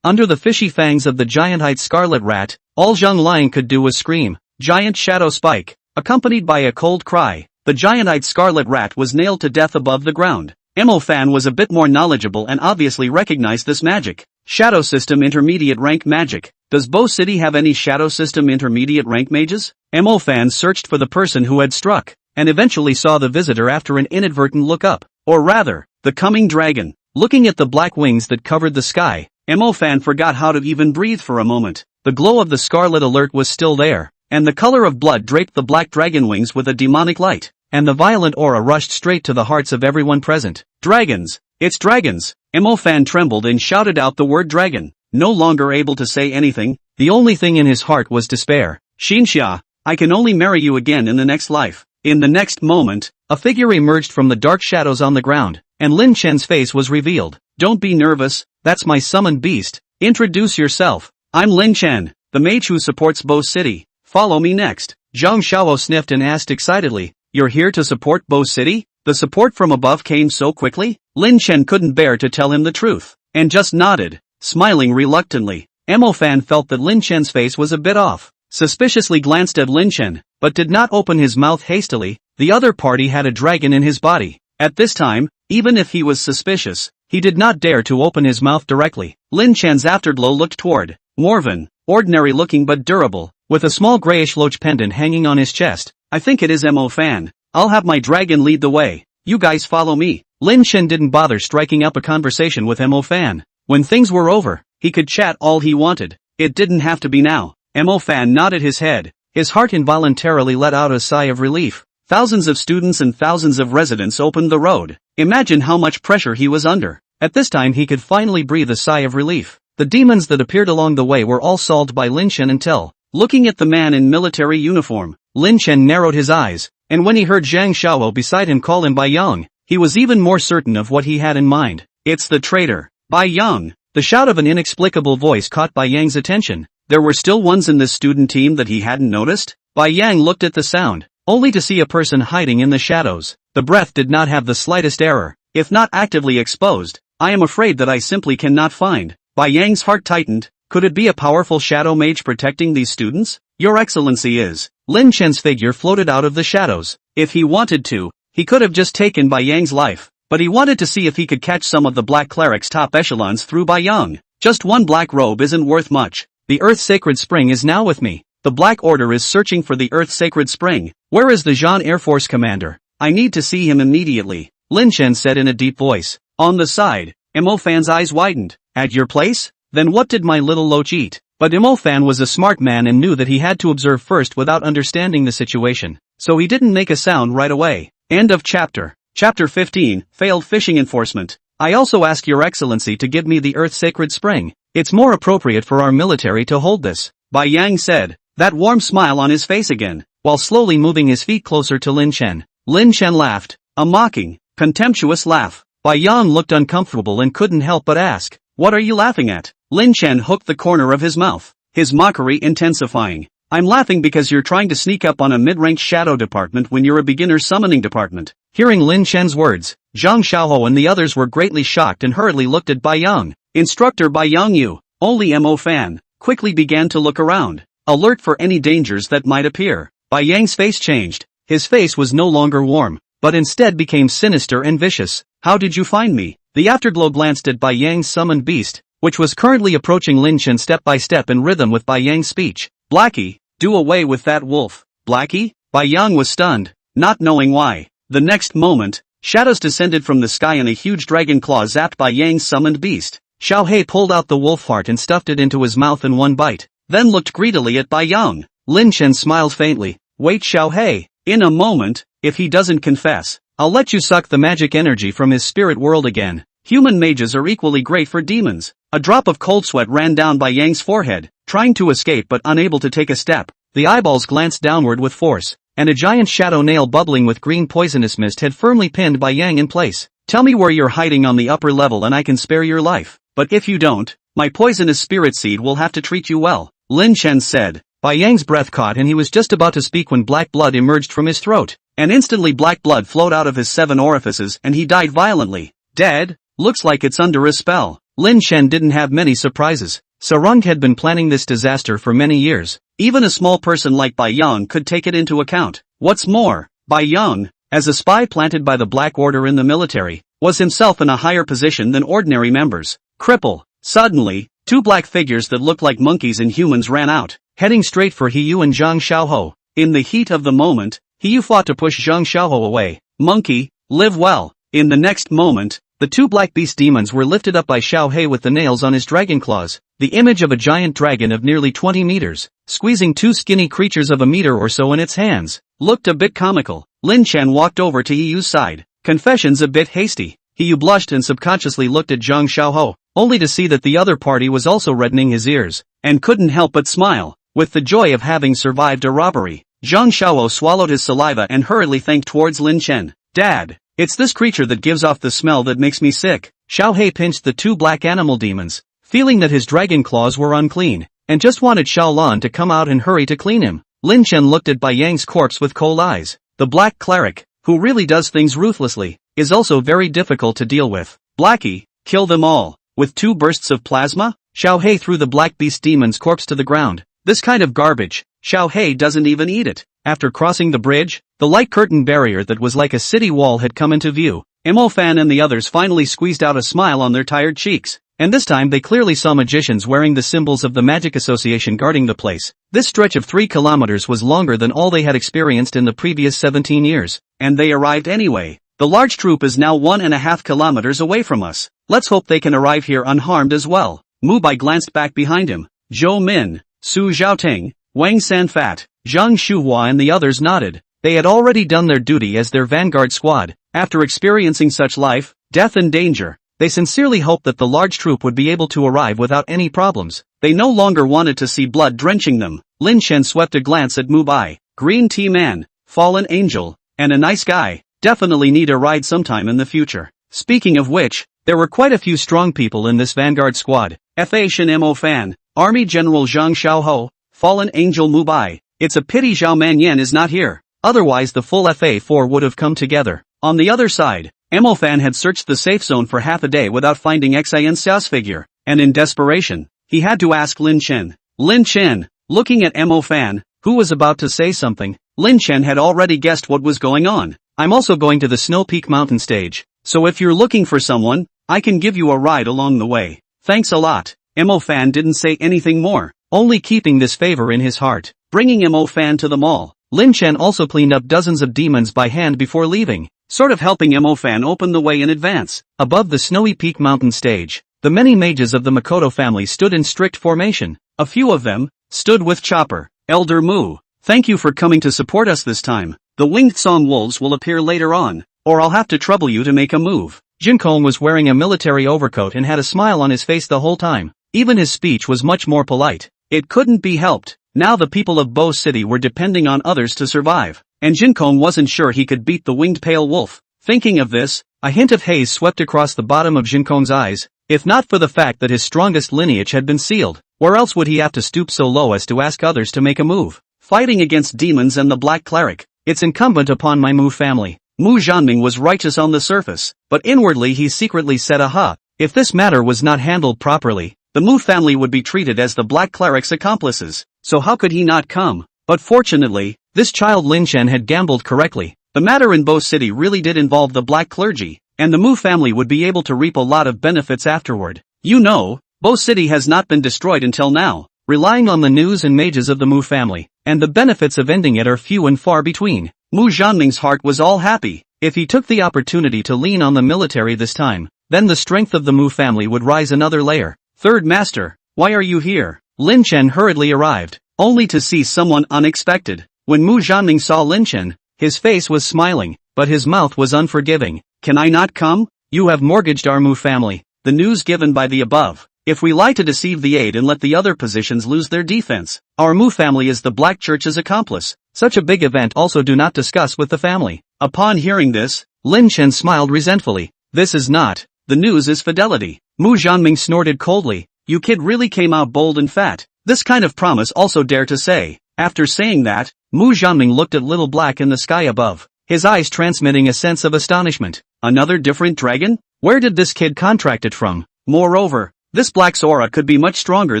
S1: Under the fishy fangs of the giant-eyed scarlet rat, all Zhang Liang could do was scream, "Giant Shadow Spike," accompanied by a cold cry. The giant-eyed scarlet rat was nailed to death above the ground. Mo Fan was a bit more knowledgeable and obviously recognized this magic. Shadow System Intermediate Rank Magic. Does Bo City have any Shadow System Intermediate Rank mages? Mo Fan searched for the person who had struck, and eventually saw the visitor after an inadvertent look up. Or rather, the coming dragon. Looking at the black wings that covered the sky, Mo Fan forgot how to even breathe for a moment. The glow of the scarlet alert was still there, and the color of blood draped the black dragon wings with a demonic light, and the violent aura rushed straight to the hearts of everyone present. Dragons! It's dragons! Mo Fan trembled and shouted out the word dragon. No longer able to say anything, the only thing in his heart was despair. Xinxia, I can only marry you again in the next life. In the next moment, a figure emerged from the dark shadows on the ground, and Lin Chen's face was revealed. Don't be nervous, that's my summoned beast. Introduce yourself. I'm Lin Chen, the mage who supports Bo City. Follow me next. Zhang Xiao sniffed and asked excitedly, you're here to support Bo City? The support from above came so quickly? Lin Chen couldn't bear to tell him the truth, and just nodded, smiling reluctantly. Mo Fan felt that Lin Chen's face was a bit off, suspiciously glanced at Lin Chen, but did not open his mouth hastily. The other party had a dragon in his body. At this time, even if he was suspicious, he did not dare to open his mouth directly. Lin Chen's afterglow looked toward Morven, ordinary looking but durable, with a small grayish loach pendant hanging on his chest. I think it is Mo Fan. I'll have my dragon lead the way. You guys follow me. Lin Chen didn't bother striking up a conversation with Mo Fan. When things were over, he could chat all he wanted. It didn't have to be now. Mo Fan nodded his head. His heart involuntarily let out a sigh of relief. Thousands of students and thousands of residents opened the road. Imagine how much pressure he was under. At this time he could finally breathe a sigh of relief. The demons that appeared along the way were all solved by Lin Chen until, looking at the man in military uniform, Lin Chen narrowed his eyes, and when he heard Zhang Xiao beside him call him Bai Yang, he was even more certain of what he had in mind. It's the traitor. Bai Yang. The shout of an inexplicable voice caught Bai Yang's attention. There were still ones in this student team that he hadn't noticed? Bai Yang looked at the sound, only to see a person hiding in the shadows. The breath did not have the slightest error. If not actively exposed, I am afraid that I simply cannot find. Bai Yang's heart tightened. Could it be a powerful shadow mage protecting these students? Your Excellency is. Lin Chen's figure floated out of the shadows. If he wanted to, he could have just taken Bai Yang's life, but he wanted to see if he could catch some of the black cleric's top echelons through Bai Yang. Just one black robe isn't worth much. The Earth Sacred Spring is now with me. The Black Order is searching for the Earth Sacred Spring. Where is the Zhan Air Force commander? I need to see him immediately, Lin Chen said in a deep voice. On the side, Mo Fan's eyes widened. At your place? Then what did my little loach eat? But Mo Fan was a smart man and knew that he had to observe first without understanding the situation, so he didn't make a sound right away. End of chapter. Chapter 15, Failed Fishing Enforcement. I also ask your Excellency to give me the Earth Sacred Spring. It's more appropriate for our military to hold this, Bai Yang said, that warm smile on his face again, while slowly moving his feet closer to Lin Chen. Lin Chen laughed, a mocking, contemptuous laugh. Bai Yang looked uncomfortable and couldn't help but ask, what are you laughing at? Lin Chen hooked the corner of his mouth, his mockery intensifying. I'm laughing because you're trying to sneak up on a mid-rank shadow department when you're a beginner summoning department. Hearing Lin Chen's words, Zhang Xiaohou and the others were greatly shocked and hurriedly looked at Bai Yang. Instructor Bai Yang Yu, only Mo Fan, quickly began to look around, alert for any dangers that might appear. Bai Yang's face changed. His face was no longer warm, but instead became sinister and vicious. How did you find me? The afterglow glanced at Bai Yang's summoned beast, which was currently approaching Lin Chen step by step in rhythm with Bai Yang's speech. Blackie, do away with that wolf. Blackie? Bai Yang was stunned, not knowing why. The next moment, shadows descended from the sky and a huge dragon claw zapped Bai Yang's summoned beast. Xiao He pulled out the wolf heart and stuffed it into his mouth in one bite, then looked greedily at Bai Yang. Lin Chen smiled faintly. Wait, Xiao He. In a moment, if he doesn't confess, I'll let you suck the magic energy from his spirit world again. Human mages are equally great for demons. A drop of cold sweat ran down Bai Yang's forehead, trying to escape but unable to take a step. The eyeballs glanced downward with force, and a giant shadow nail bubbling with green poisonous mist had firmly pinned Bai Yang in place. Tell me where you're hiding on the upper level and I can spare your life. But if you don't, my poisonous spirit seed will have to treat you well, Lin Chen said. Bai Yang's breath caught and he was just about to speak when black blood emerged from his throat, and instantly black blood flowed out of his 7 orifices and he died violently. Dead? Looks like it's under a spell. Lin Chen didn't have many surprises. Sarang had been planning this disaster for many years. Even a small person like Bai Yang could take it into account. What's more, Bai Yang, as a spy planted by the Black Order in the military, was himself in a higher position than ordinary members. Cripple. Suddenly, 2 black figures that looked like monkeys and humans ran out, heading straight for Hiyu and Zhang Xiaohou. In the heat of the moment, Hiyu fought to push Zhang Xiaohou away. Monkey, live well. In the next moment, The two black beast demons were lifted up by Xiao Hei with the nails on his dragon claws, the image of a giant dragon of nearly 20 meters, squeezing two skinny creatures of a meter or so in its hands. Looked a bit comical. Lin Chen walked over to Yu's side. Confessions a bit hasty. Yu blushed and subconsciously looked at Zhang Xiaohou, only to see that the other party was also reddening his ears, and couldn't help but smile, with the joy of having survived a robbery. Zhang Xiaohou swallowed his saliva and hurriedly thanked towards Lin Chen. Dad, it's this creature that gives off the smell that makes me sick. Xiao Hei pinched the two black animal demons, feeling that his dragon claws were unclean, and just wanted Xiao Lan to come out and hurry to clean him. Lin Chen looked at Bai Yang's corpse with cold eyes. The black cleric, who really does things ruthlessly, is also very difficult to deal with. Blackie, kill them all. With two bursts of plasma? Xiao Hei threw the black beast demon's corpse to the ground. This kind of garbage, Xiao Hei doesn't even eat it. After crossing the bridge, the light curtain barrier that was like a city wall had come into view. Mo Fan and the others finally squeezed out a smile on their tired cheeks. And this time they clearly saw magicians wearing the symbols of the Magic Association guarding the place. This stretch of 3 kilometers was longer than all they had experienced in the previous 17 years. And they arrived anyway. The large troop is now 1.5 kilometers away from us. Let's hope they can arrive here unharmed as well. Mu Bai glanced back behind him. Zhou Min, Su Zhaoting, Wang Sanfat, Zhang Shuhua and the others nodded. They had already done their duty as their vanguard squad. After experiencing such life, death and danger, they sincerely hoped that the large troop would be able to arrive without any problems. They no longer wanted to see blood drenching them. Lin Chen swept a glance at Mu Bai. Green tea man, fallen angel, and a nice guy. Definitely need a ride sometime in the future. Speaking of which, there were quite a few strong people in this vanguard squad. Fa Shen Mo Fan, Army General Zhang Xiaohou, fallen angel Mu Bai. It's a pity Zhao Manyan is not here. Otherwise the full FA4 would have come together. On the other side, Mo Fan had searched the safe zone for half a day without finding Xin Xiao's figure, and in desperation, he had to ask Lin Chen. Lin Chen, looking at Mo Fan, who was about to say something, Lin Chen had already guessed what was going on. I'm also going to the Snow Peak Mountain stage, so if you're looking for someone, I can give you a ride along the way. Thanks a lot. Mo Fan didn't say anything more, only keeping this favor in his heart. Bringing Mo Fan to the mall, Lin Chen also cleaned up dozens of demons by hand before leaving, sort of helping Mo Fan open the way in advance. Above the Snowy Peak Mountain stage, the many mages of the Makoto family stood in strict formation. A few of them stood with Chopper. Elder Mu, thank you for coming to support us this time. The winged song wolves will appear later on, or I'll have to trouble you to make a move. Jinkong was wearing a military overcoat and had a smile on his face the whole time. Even his speech was much more polite. It couldn't be helped. Now the people of Bo City were depending on others to survive, and Jinkong wasn't sure he could beat the winged pale wolf. Thinking of this, a hint of haze swept across the bottom of Jinkong's eyes. If not for the fact that his strongest lineage had been sealed, where else would he have to stoop so low as to ask others to make a move? Fighting against demons and the Black Cleric, it's incumbent upon my Mu family. Mu Zhanming was righteous on the surface, but inwardly he secretly said aha, if this matter was not handled properly, the Mu family would be treated as the Black Cleric's accomplices, so how could he not come? But fortunately, this child Lin Chen had gambled correctly. The matter in Bo City really did involve the Black Clergy, and the Mu family would be able to reap a lot of benefits afterward. You know, Bo City has not been destroyed until now, relying on the news and mages of the Mu family, and the benefits of ending it are few and far between. Mu Zhanming's heart was all happy. If he took the opportunity to lean on the military this time, then the strength of the Mu family would rise another layer. Third Master, why are you here? Lin Chen hurriedly arrived, only to see someone unexpected. When Mu Zhanming saw Lin Chen, his face was smiling, but his mouth was unforgiving. Can I not come? You have mortgaged our Mu family. The news given by the above. If we lie to deceive the aid and let the other positions lose their defense, our Mu family is the Black Church's accomplice. Such a big event also do not discuss with the family. Upon hearing this, Lin Chen smiled resentfully. This is not. The news is fidelity. Mu Zhanming snorted coldly. You kid really came out bold and fat. This kind of promise also dare to say. After saying that, Mu Zhanming looked at Little Black in the sky above, his eyes transmitting a sense of astonishment. Another different dragon? Where did this kid contract it from? Moreover, this Black's aura could be much stronger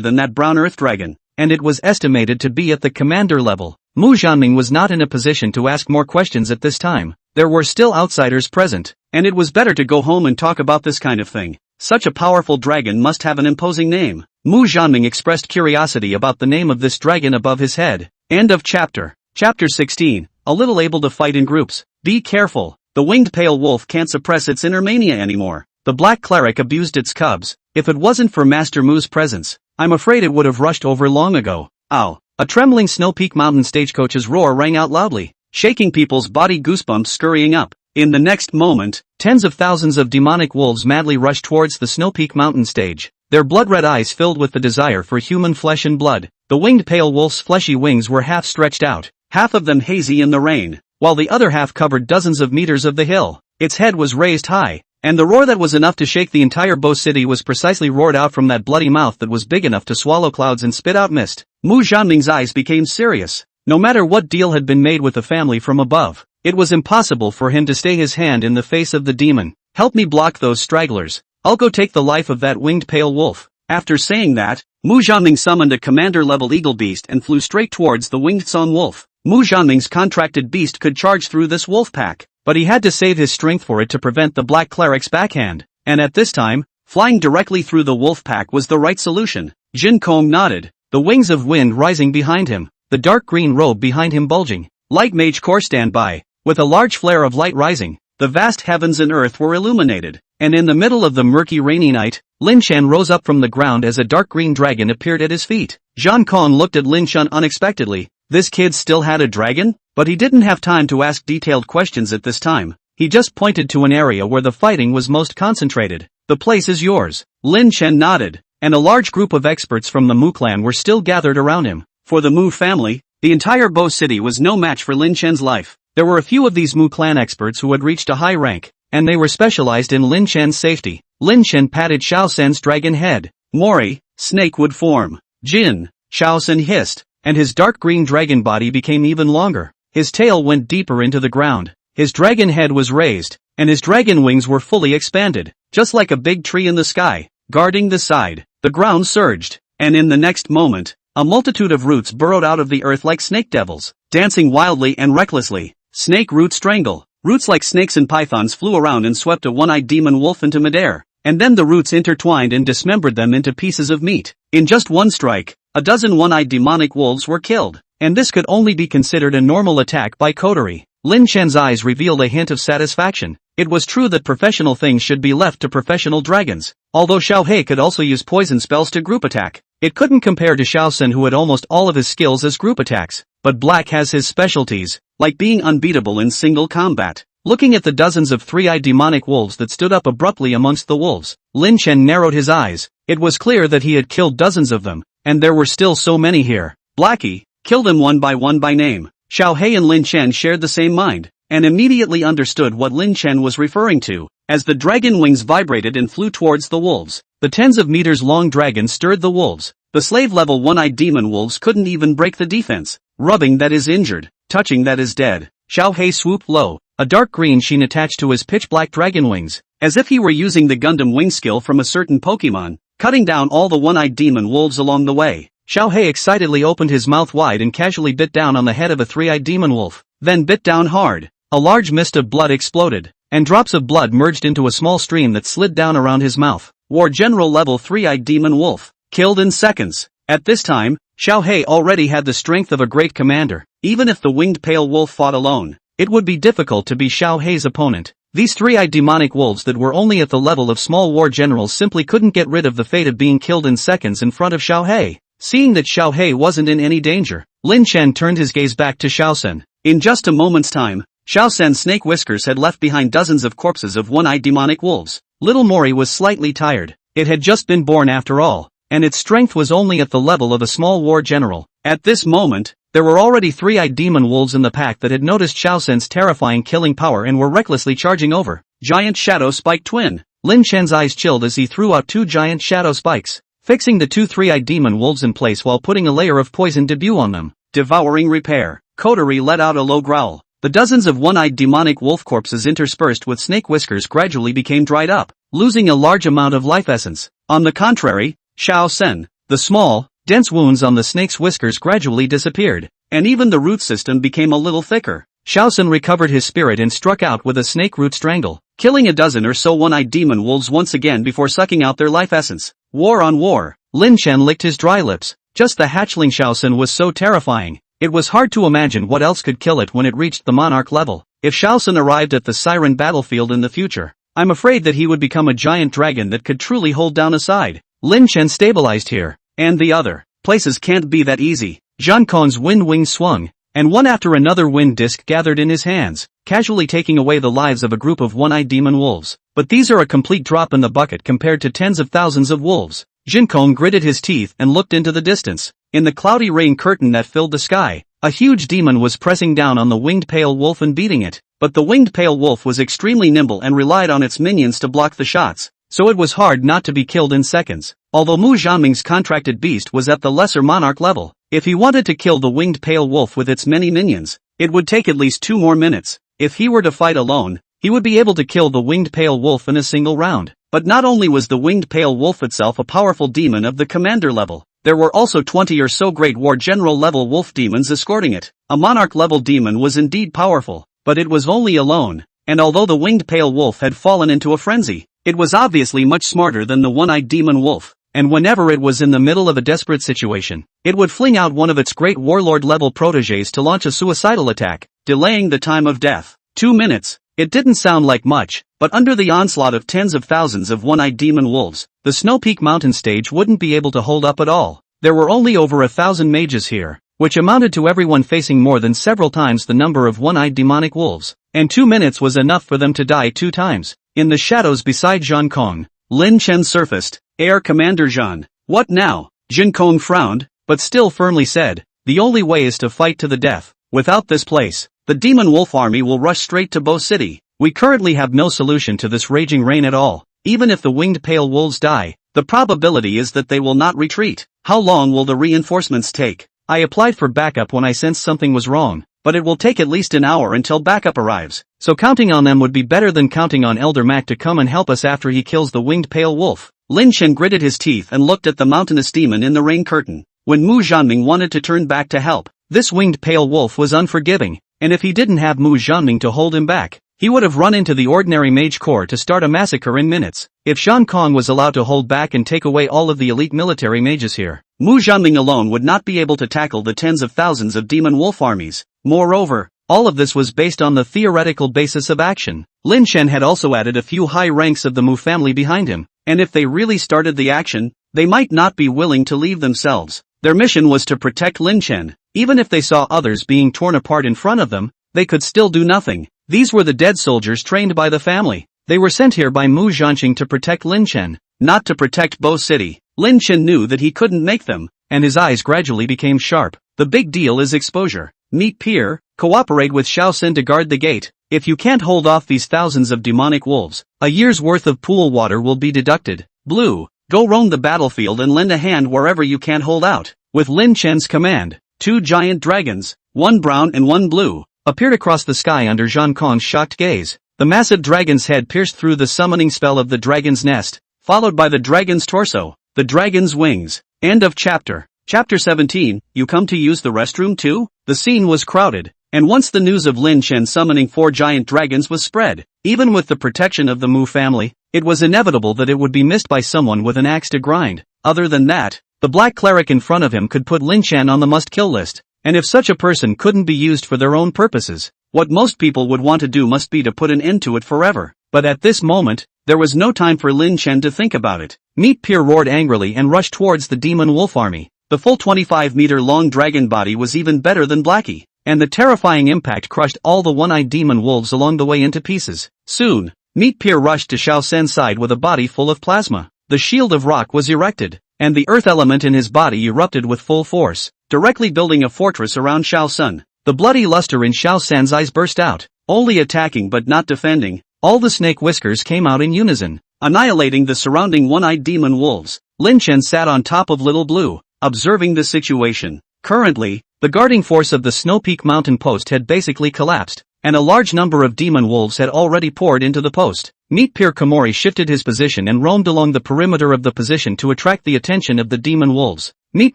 S1: than that brown earth dragon, and it was estimated to be at the commander level. Mu Zhanming was not in a position to ask more questions at this time. There were still outsiders present, and it was better to go home and talk about this kind of thing. Such a powerful dragon must have an imposing name. Mu Zhanming expressed curiosity about the name of this dragon above his head. End of chapter. Chapter 16. A little able to fight in groups. Be careful. The winged pale wolf can't suppress its inner mania anymore. The The black cleric abused its cubs. If it wasn't for Master Mu's presence, I'm afraid it would have rushed over long ago. Ow. A trembling Snow Peak Mountain stagecoach's roar rang out loudly, shaking people's body goosebumps scurrying up. In the next moment, tens of thousands of demonic wolves madly rushed towards the Snow Peak Mountain stage, their blood-red eyes filled with the desire for human flesh and blood. The winged pale wolf's fleshy wings were half stretched out, half of them hazy in the rain, while the other half covered dozens of meters of the hill. Its head was raised high, and the roar that was enough to shake the entire Bo City was precisely roared out from that bloody mouth that was big enough to swallow clouds and spit out mist. Mu Zhanming's eyes became serious. No matter what deal had been made with the family from above, it was impossible for him to stay his hand in the face of the demon. Help me block those stragglers. I'll go take the life of that winged pale wolf. After saying that, Mu Zhanming summoned a commander-level eagle beast and flew straight towards the winged Song wolf. Mu Zhanming's contracted beast could charge through this wolf pack, but he had to save his strength for it to prevent the black cleric's backhand, and at this time, flying directly through the wolf pack was the right solution. Jin Kong nodded, the wings of wind rising behind him, the dark green robe behind him bulging. Light Mage Corps stand by. With a large flare of light rising, the vast heavens and earth were illuminated, and in the middle of the murky rainy night, Lin Shan rose up from the ground as a dark green dragon appeared at his feet. Zhan Kong looked at Lin Shan unexpectedly. This kid still had a dragon? But he didn't have time to ask detailed questions at this time. He just pointed to an area where the fighting was most concentrated. The place is yours. Lin Shan nodded, and a large group of experts from the Mu clan were still gathered around him. For the Mu family, the entire Bo City was no match for Lin Shan's life. There were a few of these Mu clan experts who had reached a high rank, and they were specialized in Lin Shan's safety. Lin Shan patted Xiao Sen's dragon head. Mori, snake would form. Jin, Xiao Sen hissed, and his dark green dragon body became even longer. His tail went deeper into the ground. His dragon head was raised, and his dragon wings were fully expanded, just like a big tree in the sky, guarding the side. The ground surged, and in the next moment, a multitude of roots burrowed out of the earth like snake devils, dancing wildly and recklessly. Snake root strangle. Roots like snakes and pythons flew around and swept a one-eyed demon wolf into midair, and then the roots intertwined and dismembered them into pieces of meat. In just one strike, a dozen one-eyed demonic wolves were killed, and this could only be considered a normal attack by coterie. Lin Shan's eyes revealed a hint of satisfaction. It was true that professional things should be left to professional dragons. Although Xiao Hei could also use poison spells to group attack, it couldn't compare to Xiao Sen, who had almost all of his skills as group attacks. But Black has his specialties, like being unbeatable in single combat. Looking at the dozens of three-eyed demonic wolves that stood up abruptly amongst the wolves, Lin Shan narrowed his eyes. It was clear that he had killed dozens of them, and there were still so many here. Blackie, kill them one by name. Xiao Hei and Lin Shan shared the same mind, and immediately understood what Lin Shan was referring to. As the dragon wings vibrated and flew towards the wolves, the tens of meters long dragon stirred the wolves. The slave-level one-eyed demon wolves couldn't even break the defense. Rubbing that is injured, touching that is dead. Xiao Hei swooped low, a dark green sheen attached to his pitch-black dragon wings, as if he were using the Gundam wing skill from a certain Pokemon, cutting down all the one-eyed demon wolves along the way. Xiao Hei excitedly opened his mouth wide and casually bit down on the head of a three-eyed demon wolf, then bit down hard. A large mist of blood exploded, and drops of blood merged into a small stream that slid down around his mouth. War General level three-eyed demon wolf, killed in seconds. At this time, Xiao Hei already had the strength of a great commander. Even if the winged pale wolf fought alone, it would be difficult to be Xiao Hei's opponent. These three-eyed demonic wolves that were only at the level of small war generals simply couldn't get rid of the fate of being killed in seconds in front of Xiao Hei. Seeing that Xiao Hei wasn't in any danger, Lin Shan turned his gaze back to Xiao Sen. In just a moment's time, Xiao Sen's snake whiskers had left behind dozens of corpses of one-eyed demonic wolves. Little Mori was slightly tired. It had just been born after all, and its strength was only at the level of a small war general. At this moment, there were already three-eyed demon wolves in the pack that had noticed Xiao Sen's terrifying killing power and were recklessly charging over. Giant Shadow Spike Twin. Lin Shan's eyes chilled as he threw out two giant shadow spikes, fixing the two three-eyed demon wolves in place while putting a layer of poison debut on them. Devouring Repair. Coterie let out a low growl. The dozens of one-eyed demonic wolf corpses interspersed with snake whiskers gradually became dried up, losing a large amount of life essence. On the contrary, Xiao Sen, the small, dense wounds on the snake's whiskers gradually disappeared, and even the root system became a little thicker. Xiao Sen recovered his spirit and struck out with a snake root strangle, killing a dozen or so one-eyed demon wolves once again before sucking out their life essence. War on war. Lin Shan licked his dry lips. Just the hatchling Xiao Sen was so terrifying. It was hard to imagine what else could kill it when it reached the monarch level. If Xiao Sen arrived at the Siren battlefield in the future, I'm afraid that he would become a giant dragon that could truly hold down a side. Lin Chen stabilized here, and the other places can't be that easy. Zhang Kong's wind wings swung, and one after another wind disc gathered in his hands, casually taking away the lives of a group of one-eyed demon wolves. But these are a complete drop in the bucket compared to tens of thousands of wolves. Jin Kong gritted his teeth and looked into the distance. In the cloudy rain curtain that filled the sky, a huge demon was pressing down on the winged pale wolf and beating it. But the winged pale wolf was extremely nimble and relied on its minions to block the shots, so it was hard not to be killed in seconds. Although Mu Zhanming's contracted beast was at the lesser monarch level, if he wanted to kill the winged pale wolf with its many minions, it would take at least 2 more minutes. If he were to fight alone, he would be able to kill the winged pale wolf in a single round. But not only was the winged pale wolf itself a powerful demon of the commander level, there were also 20 or so great war general level wolf demons escorting it. A monarch level demon was indeed powerful, but it was only alone, and although the winged pale wolf had fallen into a frenzy, it was obviously much smarter than the one-eyed demon wolf, and whenever it was in the middle of a desperate situation, it would fling out one of its great warlord-level protégés to launch a suicidal attack, delaying the time of death. 2 minutes. It didn't sound like much, but under the onslaught of tens of thousands of one-eyed demon wolves, the Snow Peak Mountain stage wouldn't be able to hold up at all. There were only over 1,000 mages here, which amounted to everyone facing more than several times the number of one-eyed demonic wolves, and 2 minutes was enough for them to die 2 times. In the shadows beside Zhang Kong, Lin Chen surfaced. Air Commander Zhan. What now? Jin Kong frowned, but still firmly said, the only way is to fight to the death. Without this place, the demon wolf army will rush straight to Bo City. We currently have no solution to this raging rain at all. Even if the winged pale wolves die, the probability is that they will not retreat. How long will the reinforcements take? I applied for backup when I sensed something was wrong, but it will take at least an hour until backup arrives. So counting on them would be better than counting on Elder Mac to come and help us after he kills the winged pale wolf. Lin Chen gritted his teeth and looked at the mountainous demon in the rain curtain. When Mu Zhanming wanted to turn back to help, this winged pale wolf was unforgiving, and if he didn't have Mu Zhanming to hold him back, he would have run into the ordinary mage corps to start a massacre in minutes. If Zhang Kong was allowed to hold back and take away all of the elite military mages here, Mu Zhanming alone would not be able to tackle the tens of thousands of demon wolf armies. Moreover, all of this was based on the theoretical basis of action. Lin Chen had also added a few high ranks of the Mu family behind him, and if they really started the action, they might not be willing to leave themselves. Their mission was to protect Lin Chen. Even if they saw others being torn apart in front of them, they could still do nothing. These were the dead soldiers trained by the family. They were sent here by Mu Zhanqing to protect Lin Chen, not to protect Bo City. Lin Chen knew that he couldn't make them, and his eyes gradually became sharp. The big deal is exposure. Meet Pier, cooperate with Xiao Xin to guard the gate. If you can't hold off these thousands of demonic wolves, a year's worth of pool water will be deducted. Blue, go roam the battlefield and lend a hand wherever you can't hold out. With Lin Chen's command, 2 giant dragons, one brown and one blue, appeared across the sky under Zhang Kong's shocked gaze. The massive dragon's head pierced through the summoning spell of the dragon's nest, followed by the dragon's torso, the dragon's wings. End of chapter. Chapter 17, you come to use the restroom too? The scene was crowded, and once the news of Lin Chen summoning 4 giant dragons was spread, even with the protection of the Mu family, it was inevitable that it would be missed by someone with an axe to grind. Other than that, the black cleric in front of him could put Lin Chen on the must-kill list, and if such a person couldn't be used for their own purposes, what most people would want to do must be to put an end to it forever. But at this moment, there was no time for Lin Chen to think about it. Meat Pier roared angrily and rushed towards the demon wolf army. The full 25-meter-long dragon body was even better than Blackie, and the terrifying impact crushed all the one-eyed demon wolves along the way into pieces. Soon, Meat Pier rushed to Xiao Sen's side with a body full of plasma. The shield of rock was erected, and the earth element in his body erupted with full force, directly building a fortress around Xiao Sun. The bloody luster in Xiao San's eyes burst out, only attacking but not defending. All the snake whiskers came out in unison, annihilating the surrounding one-eyed demon wolves. Lin Chen sat on top of Little Blue, observing the situation. Currently, the guarding force of the Snow Peak Mountain post had basically collapsed, and a large number of demon wolves had already poured into the post. Meat Pier Komori shifted his position and roamed along the perimeter of the position to attract the attention of the demon wolves. Meat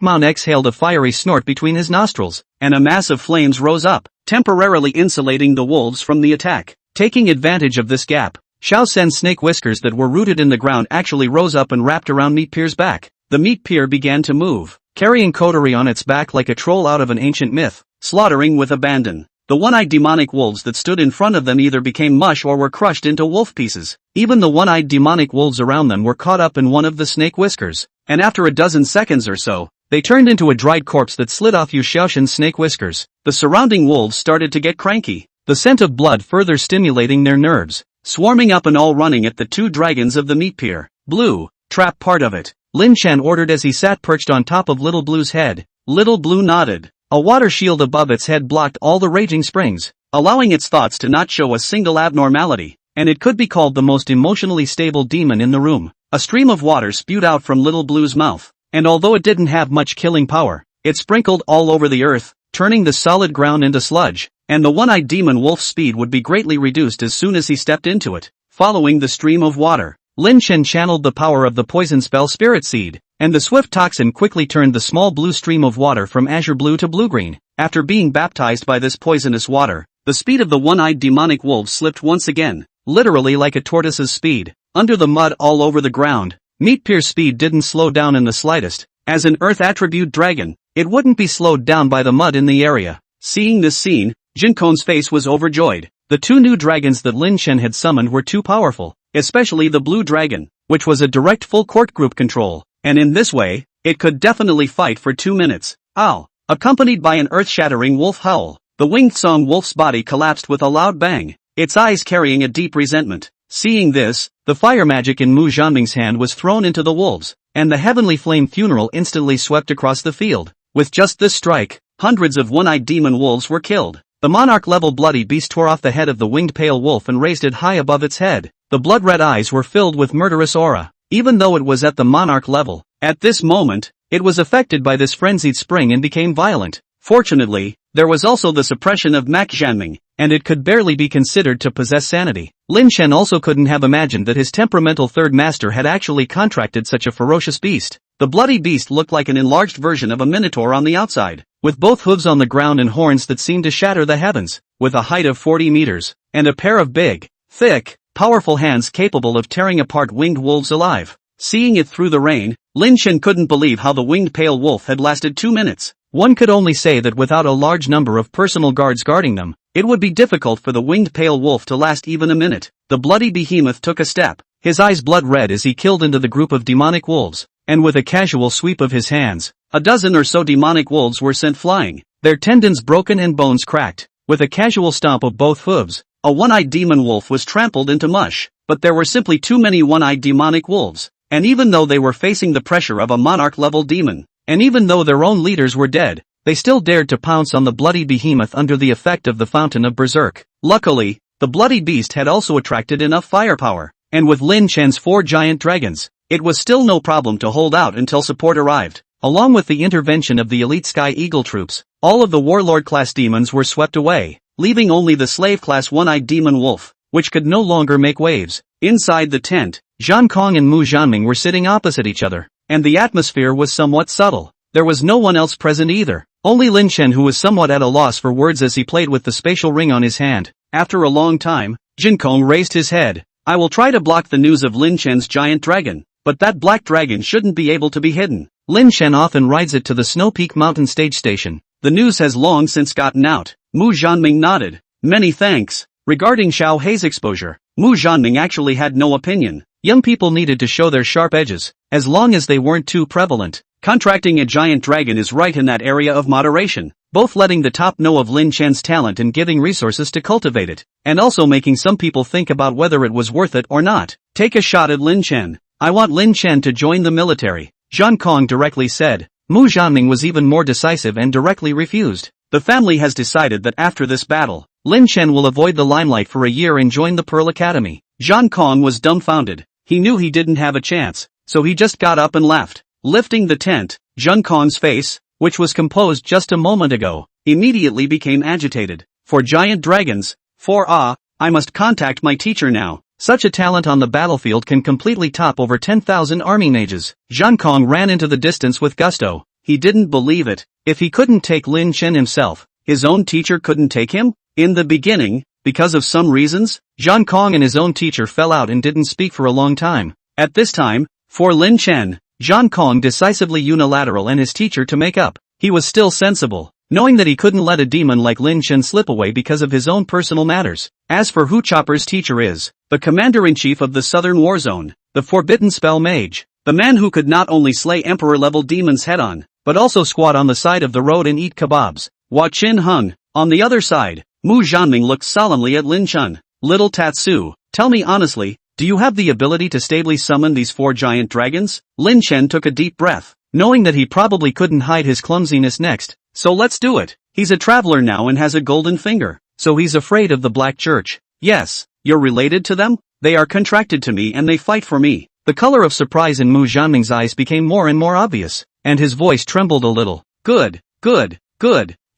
S1: Mount exhaled a fiery snort between his nostrils, and a mass of flames rose up, temporarily insulating the wolves from the attack. Taking advantage of this gap, Xiao Sen's snake whiskers that were rooted in the ground actually rose up and wrapped around Meat Pier's back. The Meat Pier began to move, carrying Kotori on its back like a troll out of an ancient myth, slaughtering with abandon. The one-eyed demonic wolves that stood in front of them either became mush or were crushed into wolf pieces. Even the one-eyed demonic wolves around them were caught up in one of the snake whiskers, and after a dozen seconds or so, they turned into a dried corpse that slid off Yu Xiaoshan's snake whiskers. The surrounding wolves started to get cranky, the scent of blood further stimulating their nerves, swarming up and all running at the two dragons of the meat pier. Blue, trap part of it, Lin Chen ordered as he sat perched on top of Little Blue's head. Little Blue nodded. A water shield above its head blocked all the raging springs, allowing its thoughts to not show a single abnormality, and it could be called the most emotionally stable demon in the room. A stream of water spewed out from Little Blue's mouth, and although it didn't have much killing power, it sprinkled all over the earth, turning the solid ground into sludge, and the one-eyed demon wolf's speed would be greatly reduced as soon as he stepped into it. Following the stream of water, Lin Chen channeled the power of the poison spell Spirit Seed, and the swift toxin quickly turned the small blue stream of water from azure blue to blue-green. After being baptized by this poisonous water, the speed of the one-eyed demonic wolf slipped once again, literally like a tortoise's speed. Under the mud all over the ground, Meat Pier's speed didn't slow down in the slightest. As an earth attribute dragon, it wouldn't be slowed down by the mud in the area. Seeing this scene, Jin Kong's face was overjoyed. The two new dragons that Lin Chen had summoned were too powerful, especially the blue dragon, which was a direct full court group control, and in this way, it could definitely fight for 2 minutes. Ow! Accompanied by an earth-shattering wolf howl, the winged song wolf's body collapsed with a loud bang, its eyes carrying a deep resentment. Seeing this, the fire magic in Mu Zhanming's hand was thrown into the wolves, and the heavenly flame funeral instantly swept across the field. With just this strike, hundreds of one-eyed demon wolves were killed. The monarch-level bloody beast tore off the head of the winged pale wolf and raised it high above its head. The blood-red eyes were filled with murderous aura, even though it was at the monarch level. At this moment, it was affected by this frenzied spring and became violent. Fortunately, there was also the suppression of Mak Zhanming, and it could barely be considered to possess sanity. Lin Chen also couldn't have imagined that his temperamental third master had actually contracted such a ferocious beast. The bloody beast looked like an enlarged version of a minotaur on the outside, with both hooves on the ground and horns that seemed to shatter the heavens, with a height of 40 meters, and a pair of big, thick, powerful hands capable of tearing apart winged wolves alive. Seeing it through the rain, Lin Chen couldn't believe how the winged pale wolf had lasted 2 minutes. One could only say that without a large number of personal guards guarding them, it would be difficult for the winged pale wolf to last even a minute. The bloody behemoth took a step, his eyes blood red as he killed into the group of demonic wolves, and with a casual sweep of his hands, a dozen or so demonic wolves were sent flying, their tendons broken and bones cracked. With a casual stomp of both hooves, a one-eyed demon wolf was trampled into mush, but there were simply too many one-eyed demonic wolves, and even though they were facing the pressure of a monarch-level demon, and even though their own leaders were dead, they still dared to pounce on the bloody behemoth under the effect of the fountain of berserk. Luckily, the bloody beast had also attracted enough firepower, and with Lin Chen's 4 giant dragons, it was still no problem to hold out until support arrived. Along with the intervention of the elite Sky Eagle troops, all of the warlord-class demons were swept away, leaving only the slave-class one-eyed demon wolf, which could no longer make waves. Inside the tent, Zhan Kong and Mu Zhanming were sitting opposite each other, and the atmosphere was somewhat subtle. There was no one else present either, only Lin Chen, who was somewhat at a loss for words as he played with the spatial ring on his hand. After a long time, Jin Kong raised his head. I will try to block the news of Lin Chen's giant dragon, but that black dragon shouldn't be able to be hidden. Lin Chen often rides it to the Snow Peak Mountain stage station. The news has long since gotten out. Mu Zhanming nodded. Many thanks. Regarding Xiao Hei's exposure, Mu Zhanming actually had no opinion. Young people needed to show their sharp edges, as long as they weren't too prevalent. Contracting a giant dragon is right in that area of moderation, both letting the top know of Lin Chen's talent and giving resources to cultivate it, and also making some people think about whether it was worth it or not. Take a shot at Lin Chen. I want Lin Chen to join the military, Zhan Kong directly said. Mu Zhanming was even more decisive and directly refused. The family has decided that after this battle, Lin Chen will avoid the limelight for a year and join the Pearl Academy. Zhan Kong was dumbfounded. He knew he didn't have a chance, so he just got up and left. Lifting the tent, Zhan Kong's face, which was composed just a moment ago, immediately became agitated. For giant dragons, I must contact my teacher now. Such a talent on the battlefield can completely top over 10,000 army mages. Zhan Kong ran into the distance with gusto. He didn't believe it. If he couldn't take Lin Chen himself, his own teacher couldn't take him? In the beginning, because of some reasons, Zhan Kong and his own teacher fell out and didn't speak for a long time. At this time, for Lin Chen, Zhan Kong decisively unilateral and his teacher to make up. He was still sensible. knowing that he couldn't let a demon like Lin Chen slip away because of his own personal matters. As for who Chopper's teacher is, the commander-in-chief of the Southern War Zone, the Forbidden Spell Mage, the man who could not only slay Emperor-level demons head-on, but also squat on the side of the road and eat kebabs. Hua Qin hung. On the other side, Mu Zhanming looked solemnly at Lin Chen. Little Tatsu, tell me honestly, do you have the ability to stably summon these 4 giant dragons? Lin Chen took a deep breath, knowing that he probably couldn't hide his clumsiness next. So let's do it. He's a traveler now and has a golden finger, so he's afraid of the Black Church. Yes, you're related to them? They are contracted to me and they fight for me. The color of surprise in Mu Zhanming's eyes became more and more obvious, and his voice trembled a little. Good.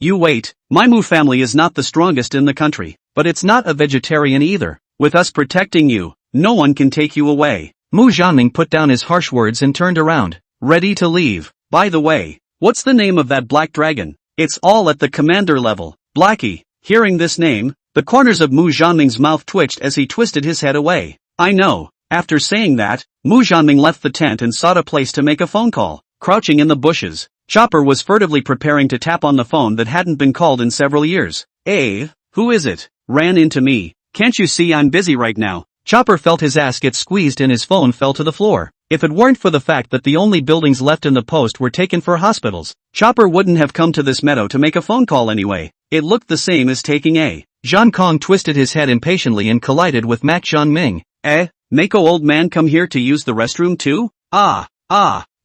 S1: You wait, my Mu family is not the strongest in the country, but it's not a vegetarian either. With us protecting you, no one can take you away. Mu Zhanming put down his harsh words and turned around, ready to leave. By the way, what's the name of that black dragon? It's all at the commander level. Blackie. Hearing this name, the corners of Mu Zhanming's mouth twitched as he twisted his head away. I know. After saying that, Mu Zhanming left the tent and sought a place to make a phone call. Crouching in the bushes, Chopper was furtively preparing to tap on the phone that hadn't been called in several years. Hey, who is it? Ran into me. Can't you see I'm busy right now? Chopper felt his ass get squeezed and his phone fell to the floor. If it weren't for the fact that the only buildings left in the post were taken for hospitals, Chopper wouldn't have come to this meadow to make a phone call anyway. It looked the same as taking a. Zhang Kong twisted his head impatiently and collided with Mak Zhanming. Mako old man come here to use the restroom too?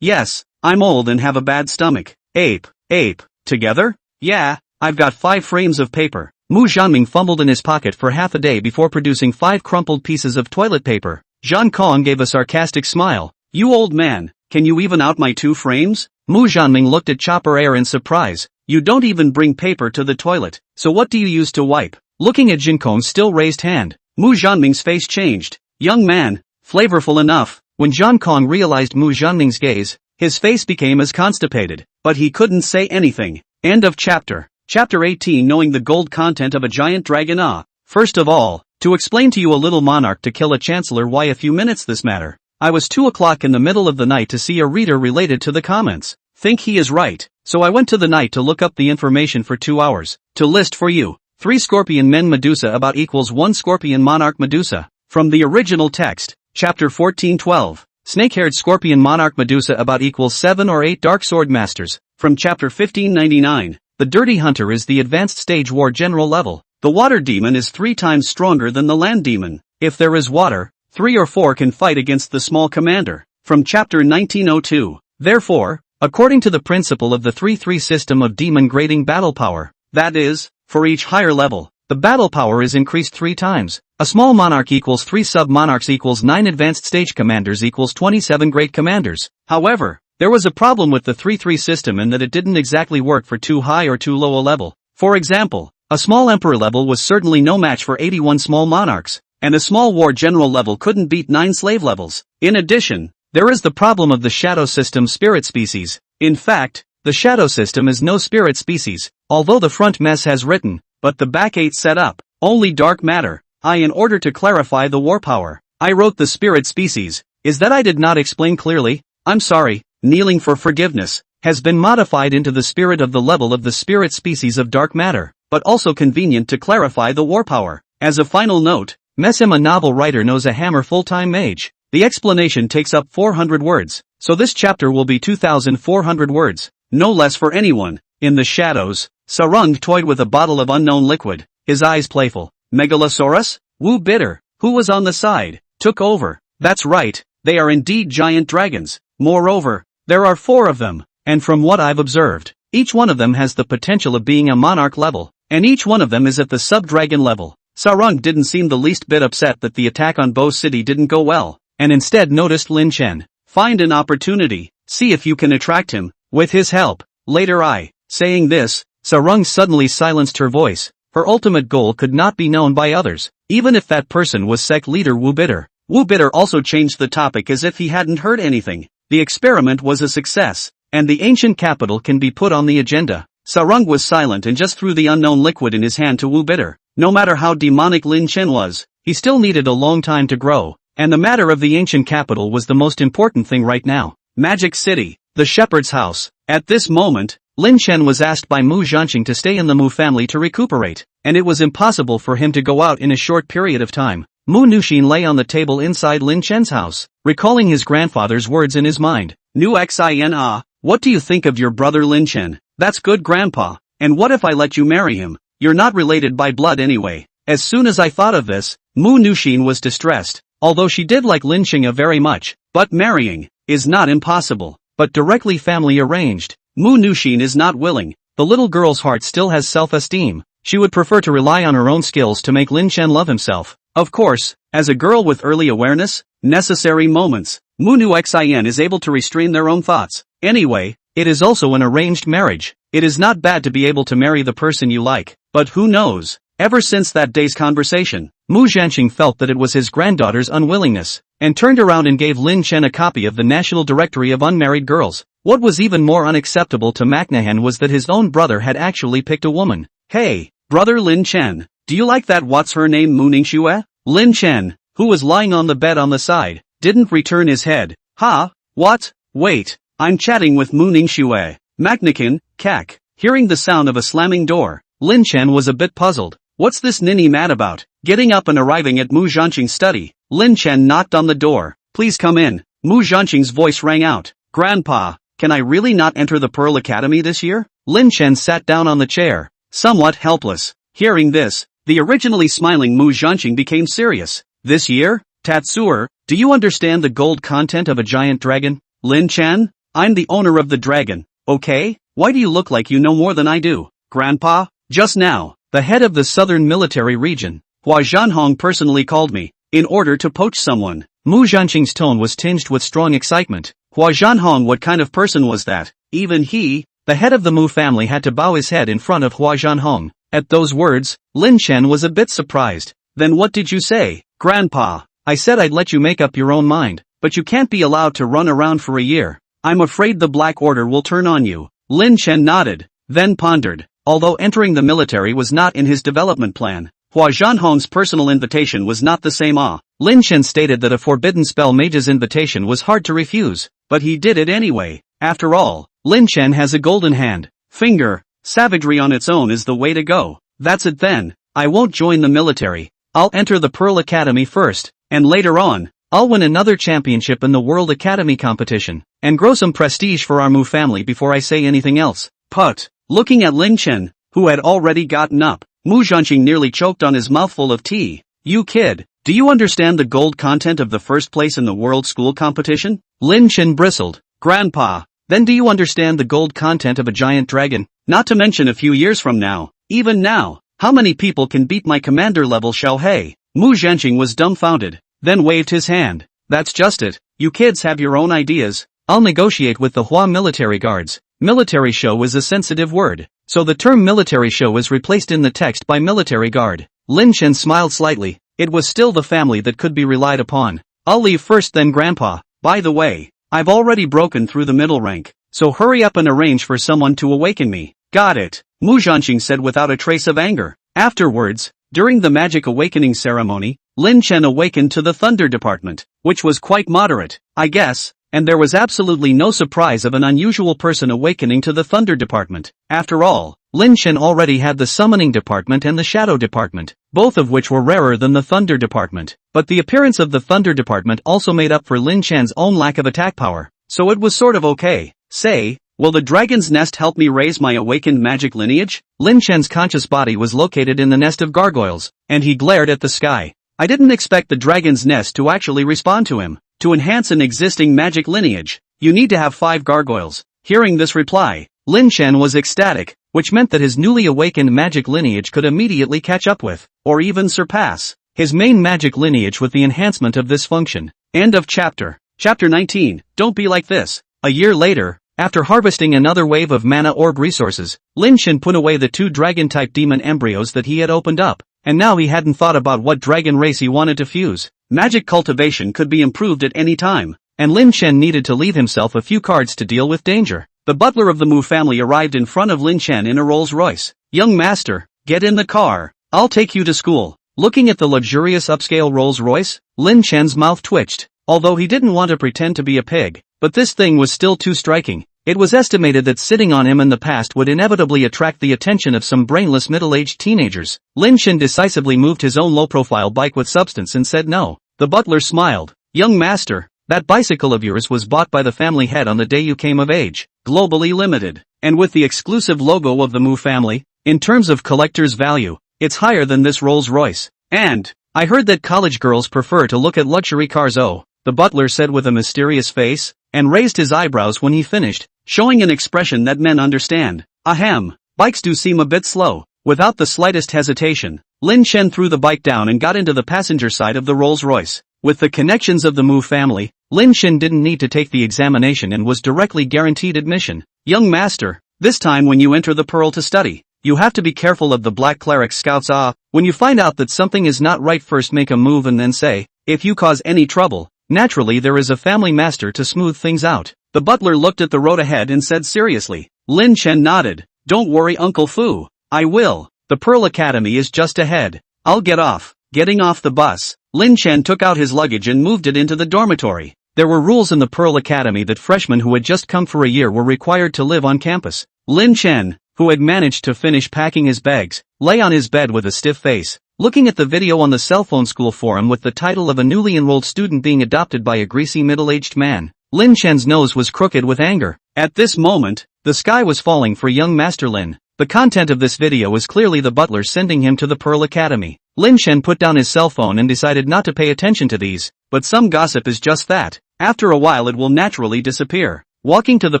S1: Yes, I'm old and have a bad stomach. Ape, together? Yeah, I've got 5 frames of paper. Mu Zhanming fumbled in his pocket for half a day before producing 5 crumpled pieces of toilet paper. Zhang Kong gave a sarcastic smile. You old man, can you even out my 2 frames? Mu Zhanming looked at Chopper Air in surprise. You don't even bring paper to the toilet, so what do you use to wipe? Looking at Jin Kong's still raised hand, Mu Zhanming's face changed. Young man, flavorful enough. When Zhang Kong realized Mu Zhanming's gaze, his face became as constipated, but he couldn't say anything. End of chapter. Chapter 18 Knowing the gold content of a giant dragon. First of all, to explain to you a little monarch to kill a chancellor. Why a few minutes this matter. I was 2 o'clock in the middle of the night to see a reader related to the comments. Think he is right, so I went to the night to look up the information for 2 hours. To list for you, 3 scorpion men Medusa about equals 1 scorpion monarch Medusa. From the original text, chapter 14:12. Snake-haired scorpion monarch Medusa about equals 7 or 8 dark sword masters. From chapter 1599, the dirty hunter is the advanced stage war general level. The water demon is 3 times stronger than the land demon. If there is water, 3 or 4 can fight against the small commander. From chapter 1902. Therefore, according to the principle of the 3-3 system of demon grading battle power, that is, for each higher level, the battle power is increased 3 times. A small monarch equals 3 sub-monarchs equals 9 advanced stage commanders equals 27 great commanders. However, there was a problem with the 3-3 system in that it didn't exactly work for too high or too low a level. For example, a small emperor level was certainly no match for 81 small monarchs, and a small war general level couldn't beat 9 slave levels. In addition, there is the problem of the shadow system spirit species. In fact, the shadow system is no spirit species, although the front mess has written, but the back 8 set up, only dark matter. In order to clarify the war power, I wrote the spirit species. Is that I did not explain clearly? I'm sorry. Kneeling for forgiveness has been modified into the spirit of the level of the spirit species of dark matter, but also convenient to clarify the war power. As a final note, Messim, a novel writer, knows a hammer full-time mage. The explanation takes up 400 words, so this chapter will be 2,400 words, no less for anyone. In the shadows, Sarung toyed with a bottle of unknown liquid, his eyes playful. Megalosaurus? Wu Bitter, who was on the side, took over. That's right, they are indeed giant dragons. Moreover, there are 4 of them, and from what I've observed, each one of them has the potential of being a monarch level, and each one of them is at the sub-dragon level. Sarung didn't seem the least bit upset that the attack on Bo City didn't go well, and instead noticed Lin Chen. Find an opportunity, see if you can attract him, with his help. Later saying this, Sarung suddenly silenced her voice. Her ultimate goal could not be known by others, even if that person was sect leader Wu Bitter. Wu Bitter also changed the topic as if he hadn't heard anything. The experiment was a success, and the ancient capital can be put on the agenda. Sarung was silent and just threw the unknown liquid in his hand to Wu Bitter. No matter how demonic Lin Chen was, he still needed a long time to grow, and the matter of the ancient capital was the most important thing right now. Magic City, the shepherd's house. At this moment, Lin Chen was asked by Mu Jianqing to stay in the Mu family to recuperate, and it was impossible for him to go out in a short period of time. Mu Nuxin lay on the table inside Lin Chen's house, recalling his grandfather's words in his mind. Nu Xin ah, what do you think of your brother Lin Chen? That's good, grandpa. And what if I let you marry him? You're not related by blood anyway. As soon as I thought of this, Mu Nuxin was distressed, although she did like Lin Qing'a very much. But marrying is not impossible, but directly family arranged. Mu Nuxin is not willing. The little girl's heart still has self-esteem. She would prefer to rely on her own skills to make Lin Chen love himself. Of course, as a girl with early awareness, necessary moments, Mu Nuxin is able to restrain their own thoughts. Anyway, it is also an arranged marriage. It is not bad to be able to marry the person you like, but who knows? Ever since that day's conversation, Mu Jianqing felt that it was his granddaughter's unwillingness, and turned around and gave Lin Chen a copy of the National Directory of Unmarried Girls. What was even more unacceptable to McNahan was that his own brother had actually picked a woman. Hey, brother Lin Chen, do you like that what's her name Mu Ningxue? Lin Chen, who was lying on the bed on the side, didn't return his head. Huh? What? Wait, I'm chatting with Mu Ningxue. McNahan, cack. Hearing the sound of a slamming door, Lin Chen was a bit puzzled. What's this ninny mad about? Getting up and arriving at Mu Jianqing's study, Lin Chen knocked on the door. Please come in. Mu Jianqing's voice rang out. Grandpa, can I really not enter the Pearl Academy this year? Lin Chen sat down on the chair, somewhat helpless. Hearing this, the originally smiling Mu Jianqing became serious. This year? Tatsuer, do you understand the gold content of a giant dragon? Lin Chen? I'm the owner of the dragon, okay? Why do you look like you know more than I do? Grandpa? Just now, the head of the southern military region, Hua Zhanhong, personally called me, in order to poach someone. Mu Jianqing's tone was tinged with strong excitement. Hua Zhanhong, what kind of person was that? Even he, the head of the Mu family, had to bow his head in front of Hua Zhanhong. At those words, Lin Chen was a bit surprised. Then what did you say? Grandpa, I said I'd let you make up your own mind, but you can't be allowed to run around for a year. I'm afraid the Black Order will turn on you. Lin Chen nodded, then pondered. Although entering the military was not in his development plan, Hua Zhanhong's personal invitation was not the same. Lin Chen stated that a forbidden spell mage's invitation was hard to refuse, but he did it anyway. After all, Lin Chen has a golden hand. Finger, savagery on its own is the way to go. That's it then. I won't join the military. I'll enter the Pearl Academy first, and later on, I'll win another championship in the World Academy competition, and grow some prestige for our Mu family before I say anything else. Put. Looking at Lin Chen, who had already gotten up, Mu Jianqing nearly choked on his mouthful of tea. You kid, do you understand the gold content of the first place in the World School competition? Lin Chen bristled. Grandpa, then do you understand the gold content of a giant dragon? Not to mention a few years from now, even now, how many people can beat my commander level Xiao He? Mu Jianqing was dumbfounded, then waved his hand. That's just it, you kids have your own ideas. I'll negotiate with the Hua military guards. Military show is a sensitive word, so the term military show is replaced in the text by military guard. Lin Chen smiled slightly. It was still the family that could be relied upon. I'll leave first then, Grandpa. By the way, I've already broken through the middle rank, so hurry up and arrange for someone to awaken me. Got it, Mu Jianqing said without a trace of anger. Afterwards, during the magic awakening ceremony, Lin Chen awakened to the Thunder Department, which was quite moderate, I guess. And there was absolutely no surprise of an unusual person awakening to the Thunder Department. After all, Lin Chen already had the Summoning Department and the Shadow Department, both of which were rarer than the Thunder Department. But the appearance of the Thunder Department also made up for Lin Chen's own lack of attack power, so it was sort of okay. Say, will the Dragon's Nest help me raise my awakened magic lineage? Lin Chen's conscious body was located in the nest of gargoyles, and he glared at the sky. I didn't expect the Dragon's Nest to actually respond to him. To enhance an existing magic lineage, you need to have 5 gargoyles. Hearing this reply, Lin Chen was ecstatic, which meant that his newly awakened magic lineage could immediately catch up with, or even surpass, his main magic lineage with the enhancement of this function. End of chapter. Chapter 19, Don't Be Like This. A year later, after harvesting another wave of mana orb resources, Lin Chen put away the 2 dragon-type demon embryos that he had opened up, and now he hadn't thought about what dragon race he wanted to fuse. Magic cultivation could be improved at any time, and Lin Chen needed to leave himself a few cards to deal with danger. The butler of the Mu family arrived in front of Lin Chen in a Rolls Royce. Young master, get in the car. I'll take you to school. Looking at the luxurious upscale Rolls Royce, Lin Chen's mouth twitched, although he didn't want to pretend to be a pig, but this thing was still too striking. It was estimated that sitting on him in the past would inevitably attract the attention of some brainless middle-aged teenagers. Lin Chen decisively moved his own low-profile bike with substance and said no. The butler smiled. Young master, that bicycle of yours was bought by the family head on the day you came of age. Globally limited. And with the exclusive logo of the Mu family, in terms of collector's value, it's higher than this Rolls-Royce. And I heard that college girls prefer to look at luxury cars. Oh, the butler said with a mysterious face, and raised his eyebrows when he finished, showing an expression that men understand. Ahem, bikes do seem a bit slow. Without the slightest hesitation, Lin Chen threw the bike down and got into the passenger side of the Rolls-Royce. With the connections of the Mu family, Lin Chen didn't need to take the examination and was directly guaranteed admission. Young master, this time when you enter the Pearl to study, you have to be careful of the Black Cleric Scouts. When you find out that something is not right, first make a move and then say, if you cause any trouble, naturally there is a family master to smooth things out. The butler looked at the road ahead and said seriously. Lin Chen nodded. Don't worry Uncle Fu, I will. The Pearl Academy is just ahead. I'll get off. Getting off the bus, Lin Chen took out his luggage and moved it into the dormitory. There were rules in the Pearl Academy that freshmen who had just come for a year were required to live on campus. Lin Chen, who had managed to finish packing his bags, lay on his bed with a stiff face, looking at the video on the cell phone school forum with the title of a newly enrolled student being adopted by a greasy middle-aged man. Lin Chen's nose was crooked with anger. At this moment, the sky was falling for young Master Lin. The content of this video was clearly the butler sending him to the Pearl Academy. Lin Chen put down his cell phone and decided not to pay attention to these, but some gossip is just that. After a while it will naturally disappear. Walking to the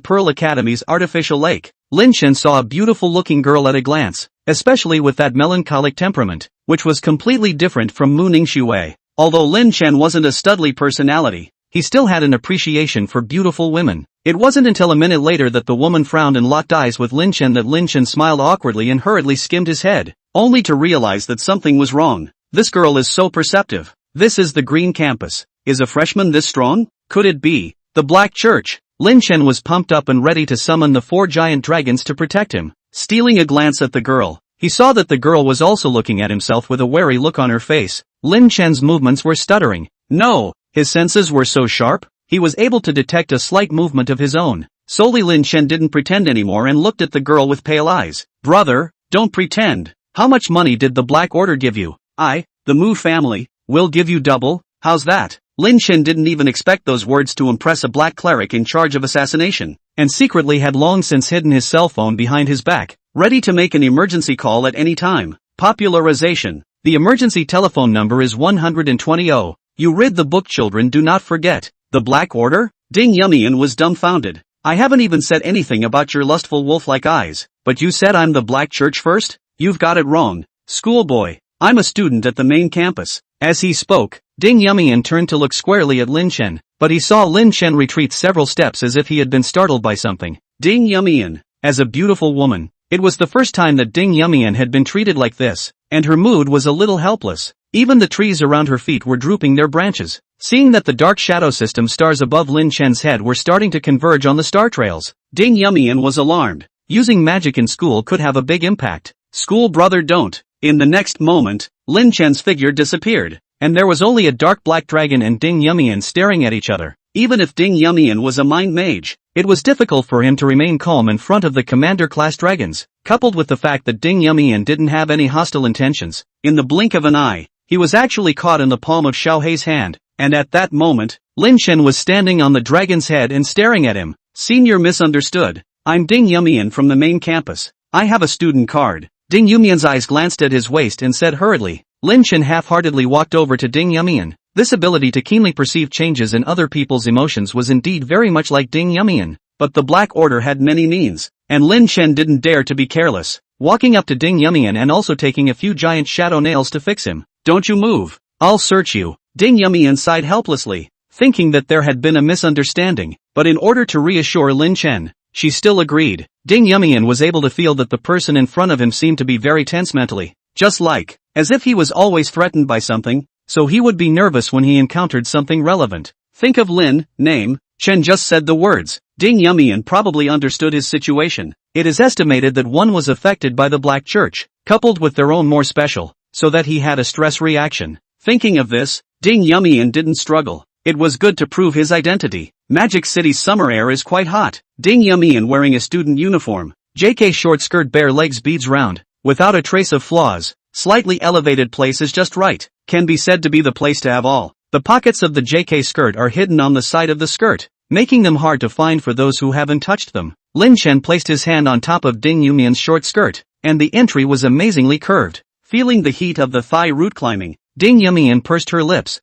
S1: Pearl Academy's artificial lake, Lin Chen saw a beautiful-looking girl at a glance, especially with that melancholic temperament, which was completely different from Mu Ningxue. Although Lin Chen wasn't a studly personality, he still had an appreciation for beautiful women. It wasn't until a minute later that the woman frowned and locked eyes with Lin Chen that Lin Chen smiled awkwardly and hurriedly skimmed his head, only to realize that something was wrong. This girl is so perceptive. This is the Green Campus. Is a freshman this strong? Could it be the Black Church? Lin Chen was pumped up and ready to summon the 4 giant dragons to protect him. Stealing a glance at the girl, he saw that the girl was also looking at himself with a wary look on her face. Lin Chen's movements were stuttering. No, his senses were so sharp, he was able to detect a slight movement of his own. Solely Lin Chen didn't pretend anymore and looked at the girl with pale eyes. Brother, don't pretend. How much money did the Black Order give you? I, the Mu family, will give you double. How's that? Lin Chen didn't even expect those words to impress a black cleric in charge of assassination, and secretly had long since hidden his cell phone behind his back, ready to make an emergency call at any time. Popularization. The emergency telephone number is 120. You read the book, children, do not forget. The Black Order? Ding Yumian was dumbfounded. I haven't even said anything about your lustful wolf-like eyes, but you said I'm the Black Church first? You've got it wrong. Schoolboy, I'm a student at the main campus. As he spoke, Ding Yumian turned to look squarely at Lin Chen, but he saw Lin Chen retreat several steps as if he had been startled by something. Ding Yumian, as a beautiful woman, it was the first time that Ding Yumian had been treated like this, and her mood was a little helpless. Even the trees around her feet were drooping their branches. Seeing that the dark shadow system stars above Lin Chen's head were starting to converge on the star trails, Ding Yumian was alarmed. Using magic in school could have a big impact. School brother, don't. In the next moment, Lin Chen's figure disappeared, and there was only a dark black dragon and Ding Yumian staring at each other. Even if Ding Yumian was a mind mage, it was difficult for him to remain calm in front of the commander-class dragons, coupled with the fact that Ding Yumian didn't have any hostile intentions. In the blink of an eye, he was actually caught in the palm of Xiao Hei's hand, and at that moment, Lin Chen was standing on the dragon's head and staring at him. Senior misunderstood. I'm Ding Yumian from the main campus. I have a student card. Ding Yumian's eyes glanced at his waist and said hurriedly. Lin Chen half-heartedly walked over to Ding Yumian. This ability to keenly perceive changes in other people's emotions was indeed very much like Ding Yumian, but the Black Order had many means, and Lin Chen didn't dare to be careless, walking up to Ding Yumian and also taking a few giant shadow nails to fix him. Don't you move. I'll search you. Ding Yumian sighed helplessly, thinking that there had been a misunderstanding, but in order to reassure Lin Chen, she still agreed. Ding Yumian was able to feel that the person in front of him seemed to be very tense mentally, just like, as if he was always threatened by something, so he would be nervous when he encountered something relevant. Think of Lin, name, Chen just said the words. Ding Yumian probably understood his situation. It is estimated that one was affected by the Black Church, coupled with their own more special, so that he had a stress reaction. Thinking of this, Ding Yumian didn't struggle. It was good to prove his identity. Magic City's summer air is quite hot. Ding Yumian wearing a student uniform. JK short skirt, bare legs, beads round, without a trace of flaws. Slightly elevated place is just right. Can be said to be the place to have all. The pockets of the JK skirt are hidden on the side of the skirt, making them hard to find for those who haven't touched them. Lin Chen placed his hand on top of Ding Yumian's short skirt, and the entry was amazingly curved. Feeling the heat of the thigh root climbing, Ding Yumian pursed her lips.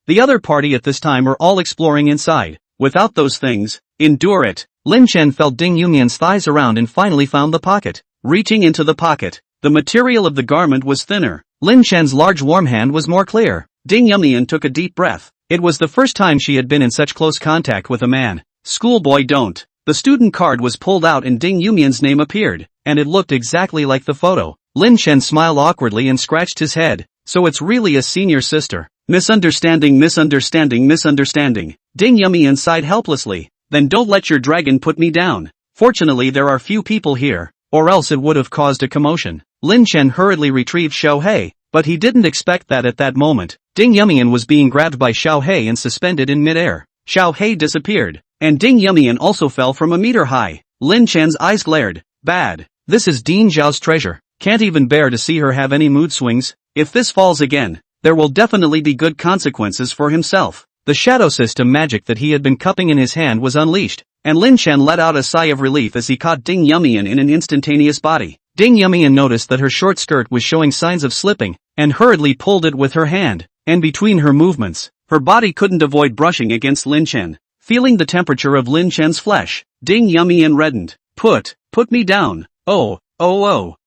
S1: The other party at this time are all exploring inside. Without those things, endure it. Lin Chen felt Ding Yumian's thighs around and finally found the pocket. Reaching into the pocket, the material of the garment was thinner. Lin Chen's large warm hand was more clear. Ding Yumian took a deep breath. It was the first time she had been in such close contact with a man. Schoolboy don't. The student card was pulled out and Ding Yumian's name appeared, and it looked exactly like the photo. Lin Chen smiled awkwardly and scratched his head. So it's really a senior sister. Misunderstanding. Ding Yumian sighed helplessly. Then don't let your dragon put me down. Fortunately there are few people here, or else it would have caused a commotion. Lin Chen hurriedly retrieved Xiao Hei, but he didn't expect that at that moment, Ding Yumian was being grabbed by Xiao Hei and suspended in midair. Xiao Hei disappeared, and Ding Yumian also fell from a meter high. Lin Chen's eyes glared. Bad. This is Dean Zhao's treasure. Can't even bear to see her have any mood swings. If this falls again, there will definitely be good consequences for himself. The shadow system magic that he had been cupping in his hand was unleashed, and Lin Chen let out a sigh of relief as he caught Ding Yumian in an instantaneous body. Ding Yumian noticed that her short skirt was showing signs of slipping, and hurriedly pulled it with her hand, and between her movements, her body couldn't avoid brushing against Lin Chen. Feeling the temperature of Lin Chen's flesh, Ding Yumian reddened. Put me down. Oh.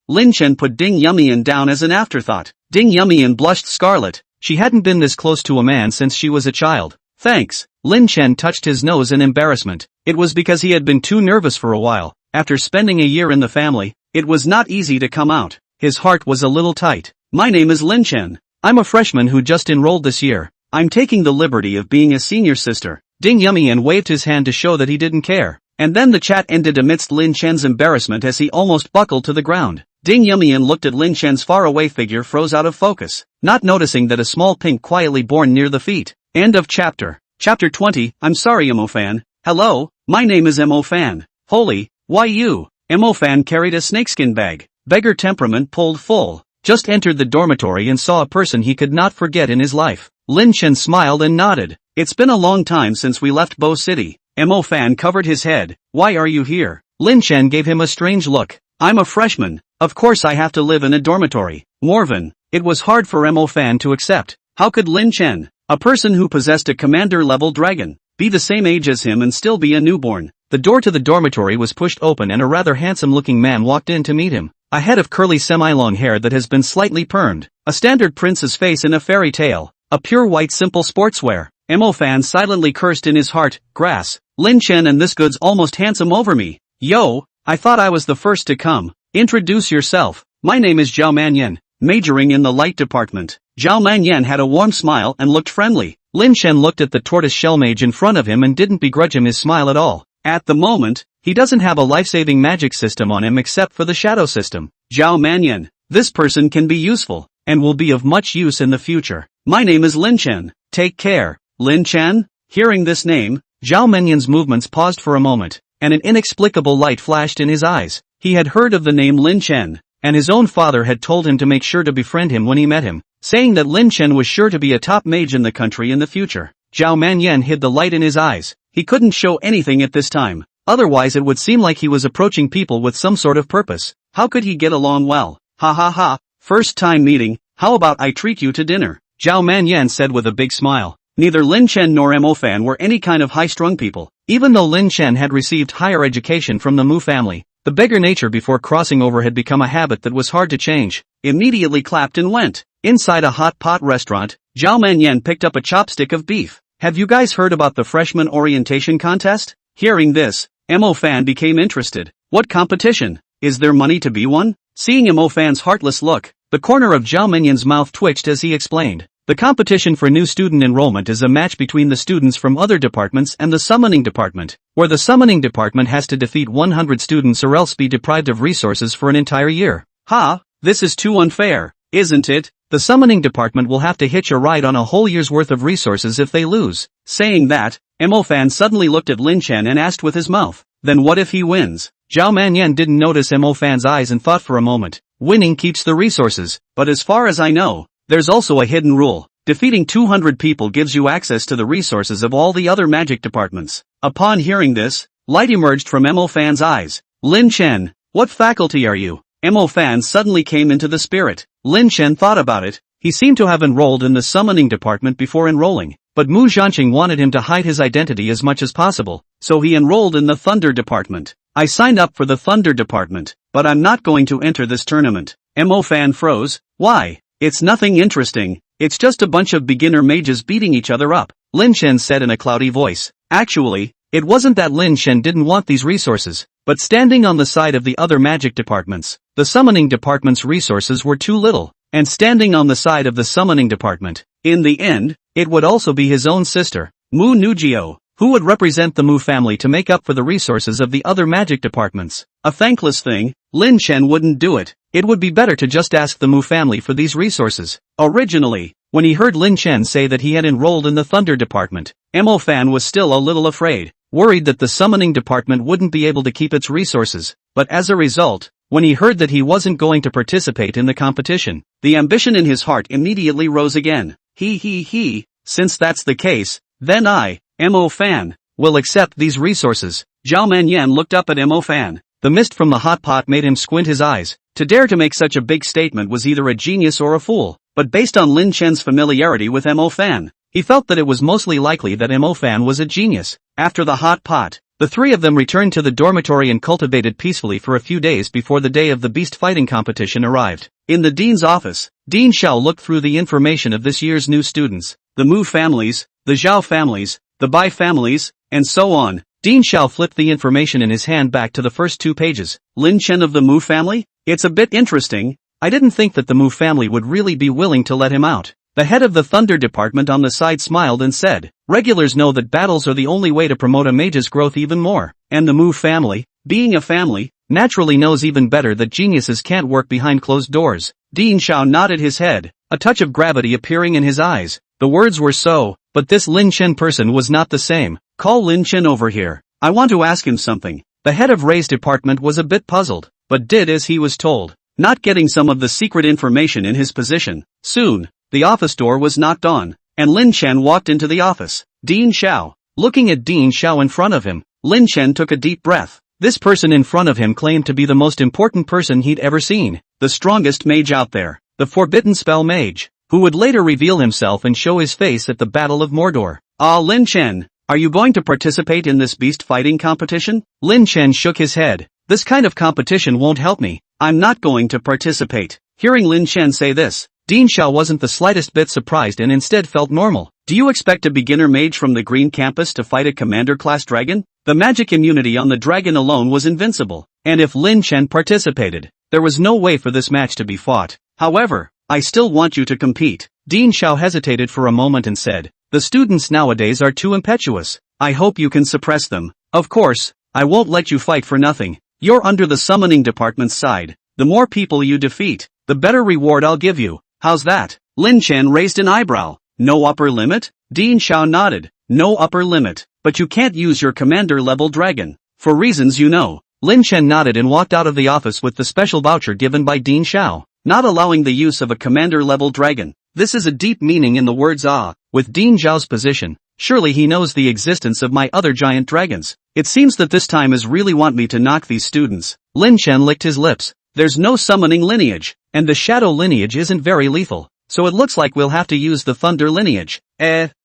S1: Lin Chen put Ding Yumian down as an afterthought. Ding Yumian blushed scarlet. She hadn't been this close to a man since she was a child. Thanks. Lin Chen touched his nose in embarrassment. It was because he had been too nervous for a while. After spending a year in the family, it was not easy to come out. His heart was a little tight. My name is Lin Chen. I'm a freshman who just enrolled this year. I'm taking the liberty of being a senior sister. Ding Yumian waved his hand to show that he didn't care. And then the chat ended amidst Lin Chen's embarrassment as he almost buckled to the ground. Ding Yumian looked at Lin Chen's faraway figure froze out of focus, not noticing that a small pink quietly born near the feet. End of chapter. Chapter 20. I'm sorry, Mo Fan. Hello, my name is Mo Fan. Holy, why you? Mo Fan carried a snakeskin bag. Beggar temperament pulled full. Just entered the dormitory and saw a person he could not forget in his life. Lin Chen smiled and nodded. It's been a long time since we left Bo City. Mo Fan covered his head. Why are you here? Lin Chen gave him a strange look. I'm a freshman. Of course I have to live in a dormitory. Morven. It was hard for Mo Fan to accept. How could Lin Chen, a person who possessed a commander-level dragon, be the same age as him and still be a newborn? The door to the dormitory was pushed open and a rather handsome-looking man walked in to meet him. A head of curly semi-long hair that has been slightly permed. A standard prince's face in a fairy tale. A pure white simple sportswear. Mo Fan silently cursed in his heart. Grass. Lin Chen and this good's almost handsome over me. Yo, I thought I was the first to come. Introduce yourself. My name is Zhao Manyan, majoring in the light department. Zhao Manyan had a warm smile and looked friendly. Lin Chen looked at the tortoise shell mage in front of him and didn't begrudge him his smile at all. At the moment, he doesn't have a life-saving magic system on him except for the shadow system. Zhao Manyan, this person can be useful, and will be of much use in the future. My name is Lin Chen. Take care. Lin Chen? Hearing this name, Zhao Manyan's movements paused for a moment, and an inexplicable light flashed in his eyes. He had heard of the name Lin Chen, and his own father had told him to make sure to befriend him when he met him, saying that Lin Chen was sure to be a top mage in the country in the future. Zhao Manyan hid the light in his eyes. He couldn't show anything at this time, otherwise it would seem like he was approaching people with some sort of purpose. How could he get along well? Ha ha ha, first time meeting, how about I treat you to dinner? Zhao Manyan said with a big smile. Neither Lin Chen nor Mo Fan were any kind of high-strung people. Even though Lin Chen had received higher education from the Mu family, the beggar nature before crossing over had become a habit that was hard to change. Immediately clapped and went. Inside a hot pot restaurant, Zhao Manyan picked up a chopstick of beef. Have you guys heard about the freshman orientation contest? Hearing this, Mo Fan became interested. What competition? Is there money to be won? Seeing Mo Fan's heartless look, the corner of Zhao Manyan's mouth twitched as he explained. The competition for new student enrollment is a match between the students from other departments and the summoning department, where the summoning department has to defeat 100 students or else be deprived of resources for an entire year. Ha, this is too unfair. isn't it? The summoning department will have to hitch a ride on a whole year's worth of resources if they lose. Saying that, Mo-fan suddenly looked at Lin Chen and asked with his mouth, then what if he wins? Zhao Manyan didn't notice Mo-fan's eyes and thought for a moment. Winning keeps the resources, but as far as I know, there's also a hidden rule. Defeating 200 people gives you access to the resources of all the other magic departments. Upon hearing this, light emerged from Mo-fan's eyes. Lin Chen, what faculty are you? Mo-fan suddenly came into the spirit. Lin Chen thought about it. He seemed to have enrolled in the summoning department before enrolling, but Mu Zhanqing wanted him to hide his identity as much as possible, so he enrolled in the thunder department. I signed up for the thunder department, but I'm not going to enter this tournament. Mo-fan froze. Why? It's nothing interesting. It's just a bunch of beginner mages beating each other up, Lin Chen said in a cloudy voice. Actually, it wasn't that Lin Chen didn't want these resources, but standing on the side of the other magic departments, the summoning department's resources were too little, and standing on the side of the summoning department, in the end, it would also be his own sister, Mu Nujio, who would represent the Mu family to make up for the resources of the other magic departments. A thankless thing, Lin Chen wouldn't do it. It would be better to just ask the Mu family for these resources. Originally, when he heard Lin Chen say that he had enrolled in the thunder department, Mo-fan was still a little afraid, worried that the summoning department wouldn't be able to keep its resources, but as a result, when he heard that he wasn't going to participate in the competition, the ambition in his heart immediately rose again. Since that's the case, then I, Mo-fan, will accept these resources. Zhao Manyan looked up at Mo-fan. The mist from the hot pot made him squint his eyes. To dare to make such a big statement was either a genius or a fool, but based on Lin Chen's familiarity with Mo-fan, he felt that it was mostly likely that Mo-fan was a genius. After the hot pot, the three of them returned to the dormitory and cultivated peacefully for a few days before the day of the beast fighting competition arrived. In the dean's office, Dean Xiao looked through the information of this year's new students, the Mu families, the Zhao families, the Bai families, and so on. Dean Xiao flipped the information in his hand back to the first 2 pages. Lin Chen of the Mu family? It's a bit interesting. I didn't think that the Mu family would really be willing to let him out. The head of the thunder department on the side smiled and said, regulars know that battles are the only way to promote a mage's growth even more, and the Mu family, being a family, naturally knows even better that geniuses can't work behind closed doors. Dean Xiao nodded his head, a touch of gravity appearing in his eyes. The words were so, but this Lin Chen person was not the same. Call Lin Chen over here. I want to ask him something. The head of Ray's department was a bit puzzled, but did as he was told, not getting some of the secret information in his position. Soon, the office door was knocked on, and Lin Chen walked into the office. Dean Xiao. Looking at Dean Xiao in front of him, Lin Chen took a deep breath. This person in front of him claimed to be the most important person he'd ever seen, the strongest mage out there, the forbidden spell mage, who would later reveal himself and show his face at the Battle of Mordor. Lin Chen, are you going to participate in this beast fighting competition? Lin Chen shook his head. This kind of competition won't help me. I'm not going to participate. Hearing Lin Chen say this, Dean Xiao wasn't the slightest bit surprised and instead felt normal. Do you expect a beginner mage from the Green Campus to fight a commander-class dragon? The magic immunity on the dragon alone was invincible, and if Lin Chen participated, there was no way for this match to be fought. However, I still want you to compete. Dean Xiao hesitated for a moment and said, the students nowadays are too impetuous. I hope you can suppress them. Of course, I won't let you fight for nothing. You're under the summoning department's side. The more people you defeat, the better reward I'll give you. How's that? Lin Chen raised an eyebrow. No upper limit? Dean Xiao nodded. No upper limit. But you can't use your commander-level dragon. For reasons you know. Lin Chen nodded and walked out of the office with the special voucher given by Dean Xiao, not allowing the use of a commander-level dragon. This is a deep meaning in the words with Dean Xiao's position. Surely he knows the existence of my other giant dragons. It seems that this time is really want me to knock these students. Lin Chen licked his lips. There's no summoning lineage, and the shadow lineage isn't very lethal, so it looks like we'll have to use the thunder lineage.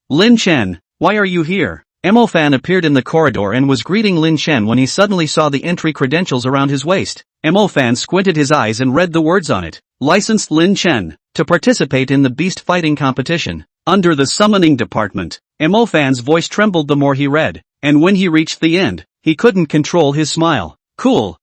S1: Lin Chen, why are you here? Mo-fan appeared in the corridor and was greeting Lin Chen when he suddenly saw the entry credentials around his waist. Mo-fan squinted his eyes and read the words on it. Licensed Lin Chen, to participate in the beast fighting competition, under the summoning department. Mo-fan's voice trembled the more he read, and when he reached the end, he couldn't control his smile. Cool.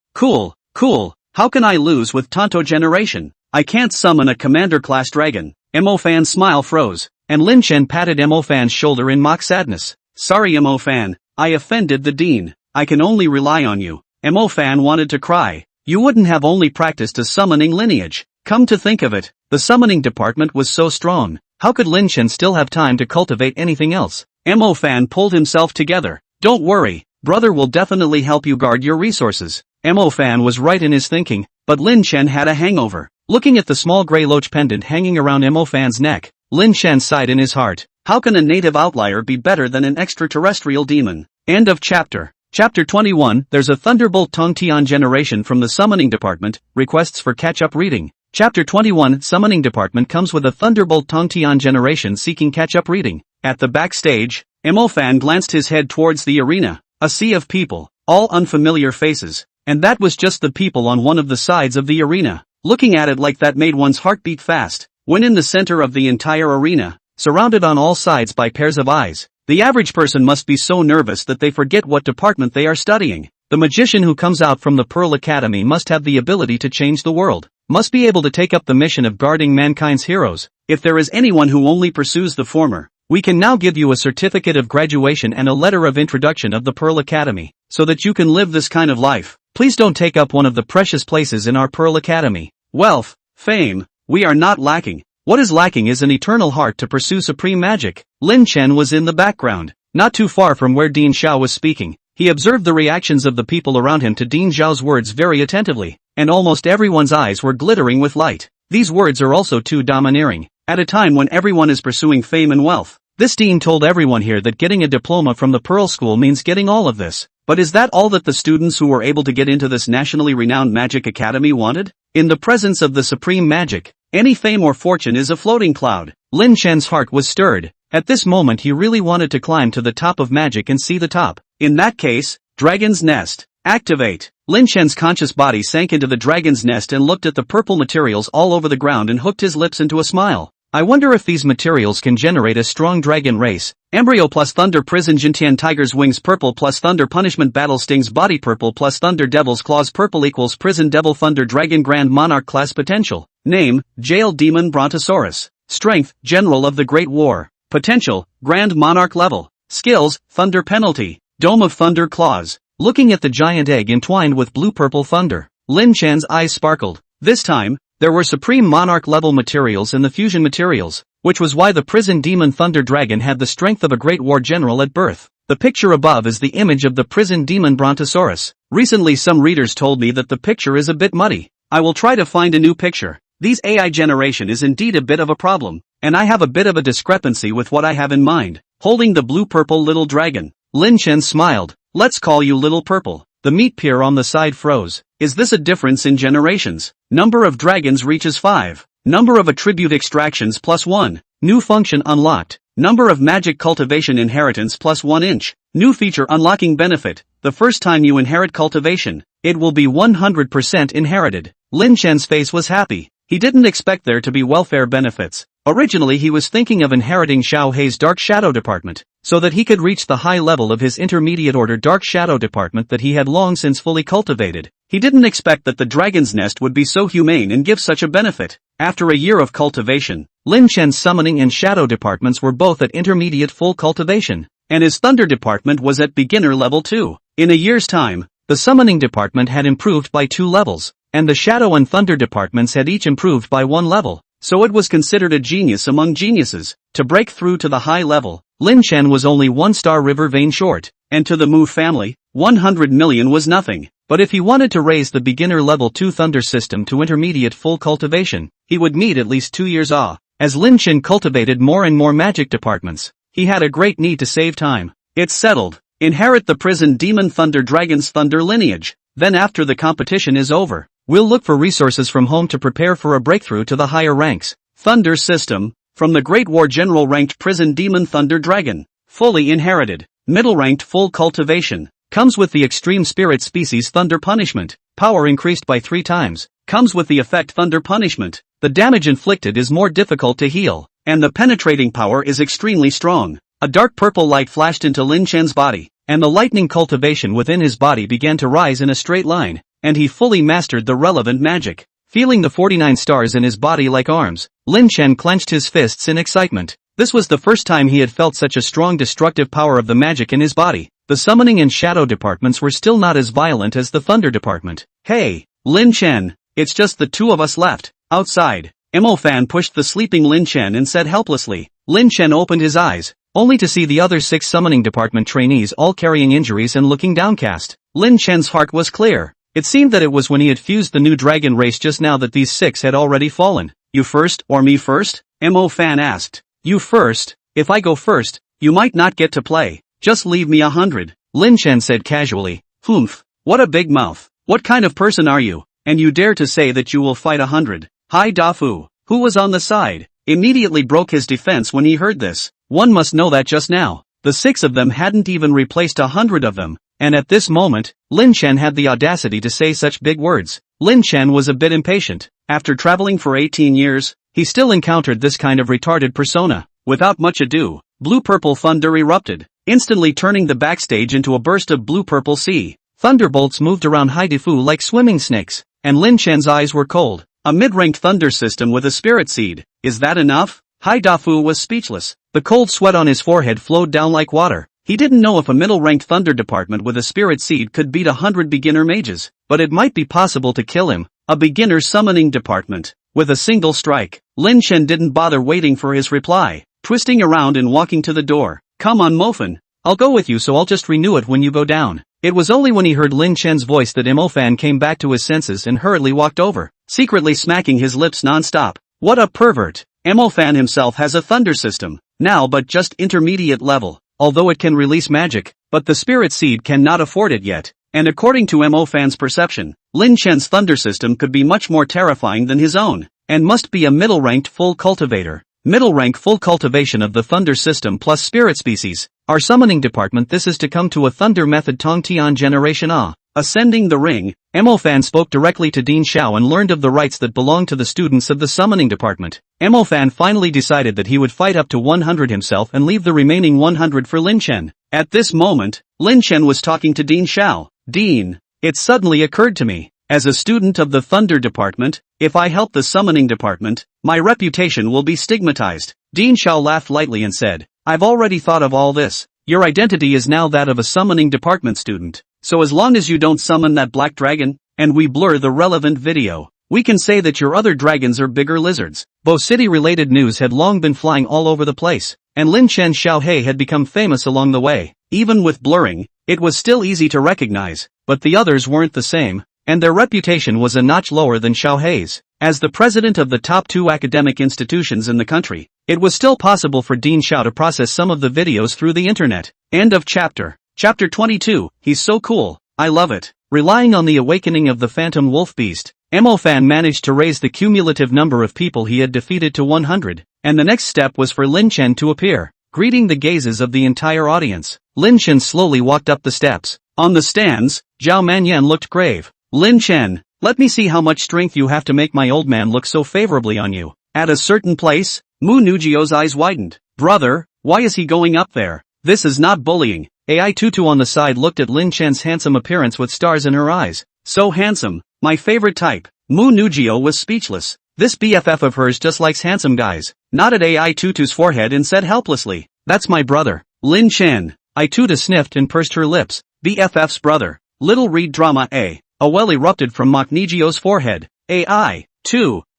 S1: How can I lose with Tonto generation? I can't summon a commander-class dragon. Mo-fan's smile froze, and Lin Chen patted Mo-fan's shoulder in mock sadness. Sorry Mo-fan, I offended the dean. I can only rely on you. Mo-fan wanted to cry. You wouldn't have only practiced a summoning lineage. Come to think of it, the summoning department was so strong. How could Lin Chen still have time to cultivate anything else? Mo Fan pulled himself together. Don't worry, brother will definitely help you guard your resources. Mo Fan was right in his thinking, but Lin Chen had a hangover. Looking at the small grey loach pendant hanging around Mo Fan's neck, Lin Chen sighed in his heart. How can a native outlier be better than an extraterrestrial demon? End of chapter. Chapter 21, There's a Thunderbolt Tongtian generation from the Summoning Department, requests for catch-up reading. Chapter 21, Summoning Department comes with a Thunderbolt Tongtian generation seeking catch-up reading. At the backstage, Mo Fan glanced his head towards the arena. A sea of people, all unfamiliar faces. And that was just the people on one of the sides of the arena. Looking at it like that made one's heart beat fast. When in the center of the entire arena, surrounded on all sides by pairs of eyes, the average person must be so nervous that they forget what department they are studying. The magician who comes out from the Pearl Academy must have the ability to change the world, must be able to take up the mission of guarding mankind's heroes. If there is anyone who only pursues the former, we can now give you a certificate of graduation and a letter of introduction of the Pearl Academy, so that you can live this kind of life. Please don't take up one of the precious places in our Pearl Academy. Wealth, fame, we are not lacking. What is lacking is an eternal heart to pursue supreme magic. Lin Chen was in the background, not too far from where Dean Xiao was speaking. He observed the reactions of the people around him to Dean Xiao's words very attentively, and almost everyone's eyes were glittering with light. These words are also too domineering. At a time when everyone is pursuing fame and wealth, this dean told everyone here that getting a diploma from the Pearl School means getting all of this. But is that all that the students who were able to get into this nationally renowned magic academy wanted? In the presence of the supreme magic, any fame or fortune is a floating cloud. Lin Chen's heart was stirred. At this moment he really wanted to climb to the top of magic and see the top. In that case, Dragon's Nest. Activate. Lin Chen's conscious body sank into the dragon's nest and looked at the purple materials all over the ground and hooked his lips into a smile. I wonder if these materials can generate a strong dragon race. Embryo plus Thunder Prison Jintian Tiger's Wings Purple plus Thunder Punishment Battle Stings Body Purple plus Thunder Devil's Claws Purple equals Prison Devil Thunder Dragon Grand Monarch Class Potential. Name, Jail Demon Brontosaurus. Strength, General of the Great War. Potential, Grand Monarch Level. Skills, Thunder Penalty. Dome of Thunder Claws. Looking at the giant egg entwined with blue-purple thunder, Lin Chen's eyes sparkled. This time, there were Supreme Monarch level materials in the fusion materials, which was why the Prison Demon Thunder Dragon had the strength of a great war general at birth. The picture above is the image of the Prison Demon Brontosaurus. Recently some readers told me that the picture is a bit muddy. I will try to find a new picture. These AI generation is indeed a bit of a problem, and I have a bit of a discrepancy with what I have in mind. Holding the blue-purple little dragon, Lin Chen smiled. Let's call you Little Purple. The meat peer on the side froze. Is this a difference in generations? Number of dragons reaches 5. Number of attribute extractions plus 1. New function unlocked. Number of magic cultivation inheritance plus 1 inch. New feature unlocking benefit. The first time you inherit cultivation, it will be 100% inherited. Lin Chen's face was happy. He didn't expect there to be welfare benefits. Originally he was thinking of inheriting Xiao Hei's Dark Shadow Department, so that he could reach the high level of his intermediate order Dark Shadow Department that he had long since fully cultivated. He didn't expect that the Dragon's Nest would be so humane and give such a benefit. After a year of cultivation, Lin Chen's Summoning and Shadow Departments were both at intermediate full cultivation, and his Thunder Department was at beginner level 2. In a year's time, the Summoning Department had improved by 2 levels, and the Shadow and Thunder Departments had each improved by 1 level. So it was considered a genius among geniuses. To break through to the high level, Lin Chen was only 1-star river vein short, and to the Mu family, 100 million was nothing. But if he wanted to raise the beginner level 2 Thunder system to intermediate full cultivation, he would need at least 2 years. As Lin Chen cultivated more and more magic departments, he had a great need to save time. It's settled. Inherit the Prison Demon Thunder Dragon's Thunder lineage. Then after the competition is over, we'll look for resources from home to prepare for a breakthrough to the higher ranks. Thunder System. From the Great War General ranked Prison Demon Thunder Dragon. Fully inherited. Middle ranked full cultivation. Comes with the Extreme Spirit Species Thunder Punishment. Power increased by 3 times. Comes with the effect Thunder Punishment. The damage inflicted is more difficult to heal, and the penetrating power is extremely strong. A dark purple light flashed into Lin Chen's body, and the lightning cultivation within his body began to rise in a straight line, and he fully mastered the relevant magic. Feeling the 49 stars in his body like arms, Lin Chen clenched his fists in excitement. This was the first time he had felt such a strong destructive power of the magic in his body. The Summoning and Shadow departments were still not as violent as the Thunder department. Hey, Lin Chen, it's just the 2 of us left. Outside, Mo Fan pushed the sleeping Lin Chen and said helplessly. Lin Chen opened his eyes, only to see the other 6 summoning department trainees all carrying injuries and looking downcast. Lin Chen's heart was clear. It seemed that it was when he had fused the new dragon race just now that these 6 had already fallen. You first, or me first? Mo Fan asked. You first. If I go first, you might not get to play. Just leave me 100. Lin Chen said casually. Humph. What a big mouth. What kind of person are you? And you dare to say that you will fight 100? Hai Dafu, who was on the side, immediately broke his defense when he heard this. One must know that just now, the 6 of them hadn't even replaced 100 of them, and at this moment, Lin Chen had the audacity to say such big words. Lin Chen was a bit impatient. After traveling for 18 years, he still encountered this kind of retarded persona. Without much ado, blue-purple thunder erupted, instantly turning the backstage into a burst of blue-purple sea. Thunderbolts moved around Haidifu like swimming snakes, and Lin Chen's eyes were cold. A mid-ranked thunder system with a spirit seed. Is that enough? Haidafu was speechless. The cold sweat on his forehead flowed down like water. He didn't know if a middle-ranked thunder department with a spirit seed could beat 100 beginner mages, but it might be possible to kill him. A beginner summoning department. With a single strike. Lin Chen didn't bother waiting for his reply, twisting around and walking to the door. Come on Mofan. I'll go with you, so I'll just renew it when you go down. It was only when he heard Lin Chen's voice that Mo Fan came back to his senses and hurriedly walked over, secretly smacking his lips non-stop. What a pervert. Mo Fan himself has a thunder system, now but just intermediate level, although it can release magic, but the spirit seed cannot afford it yet, and according to Mo Fan's perception, Lin Chen's thunder system could be much more terrifying than his own, and must be a middle-ranked full cultivator. Middle rank full cultivation of the thunder system plus spirit species. Our summoning department, this is to come to a thunder method Tongtian generation A. Ascending the ring, Mo Fan spoke directly to Dean Xiao and learned of the rights that belong to the students of the summoning department. Mo Fan finally decided that he would fight up to 100 himself and leave the remaining 100 for Lin Chen. At this moment, Lin Chen was talking to Dean Xiao. Dean, it suddenly occurred to me, as a student of the thunder department, if I help the summoning department, my reputation will be stigmatized. Dean Xiao laughed lightly and said, I've already thought of all this. Your identity is now that of a summoning department student. So as long as you don't summon that black dragon, and we blur the relevant video, we can say that your other dragons are bigger lizards. Bo City-related news had long been flying all over the place, and Lin Chen Xiaohei had become famous along the way. Even with blurring, it was still easy to recognize, but the others weren't the same, and their reputation was a notch lower than Xiaohei's. As the president of the top 2 academic institutions in the country, it was still possible for Dean Xiao to process some of the videos through the internet. End of chapter. Chapter 22, he's so cool, I love it. Relying on the awakening of the phantom wolf beast, Mo Fan managed to raise the cumulative number of people he had defeated to 100, and the next step was for Lin Chen to appear, greeting the gazes of the entire audience. Lin Chen slowly walked up the steps. On the stands, Zhao Manyan looked grave. Lin Chen, let me see how much strength you have to make my old man look so favorably on you. At a certain place, Mu Nugio's eyes widened. Brother, why is he going up there? This is not bullying. Ai Tutu on the side looked at Lin Chen's handsome appearance with stars in her eyes. So handsome, my favorite type. Mu Nugio was speechless. This BFF of hers just likes handsome guys. Nodded Ai Tutu's forehead and said helplessly, that's my brother. Lin Chen. Ai Tutu sniffed and pursed her lips. BFF's brother. Little read drama A. A well erupted from Maknijio's forehead. Ai Tutu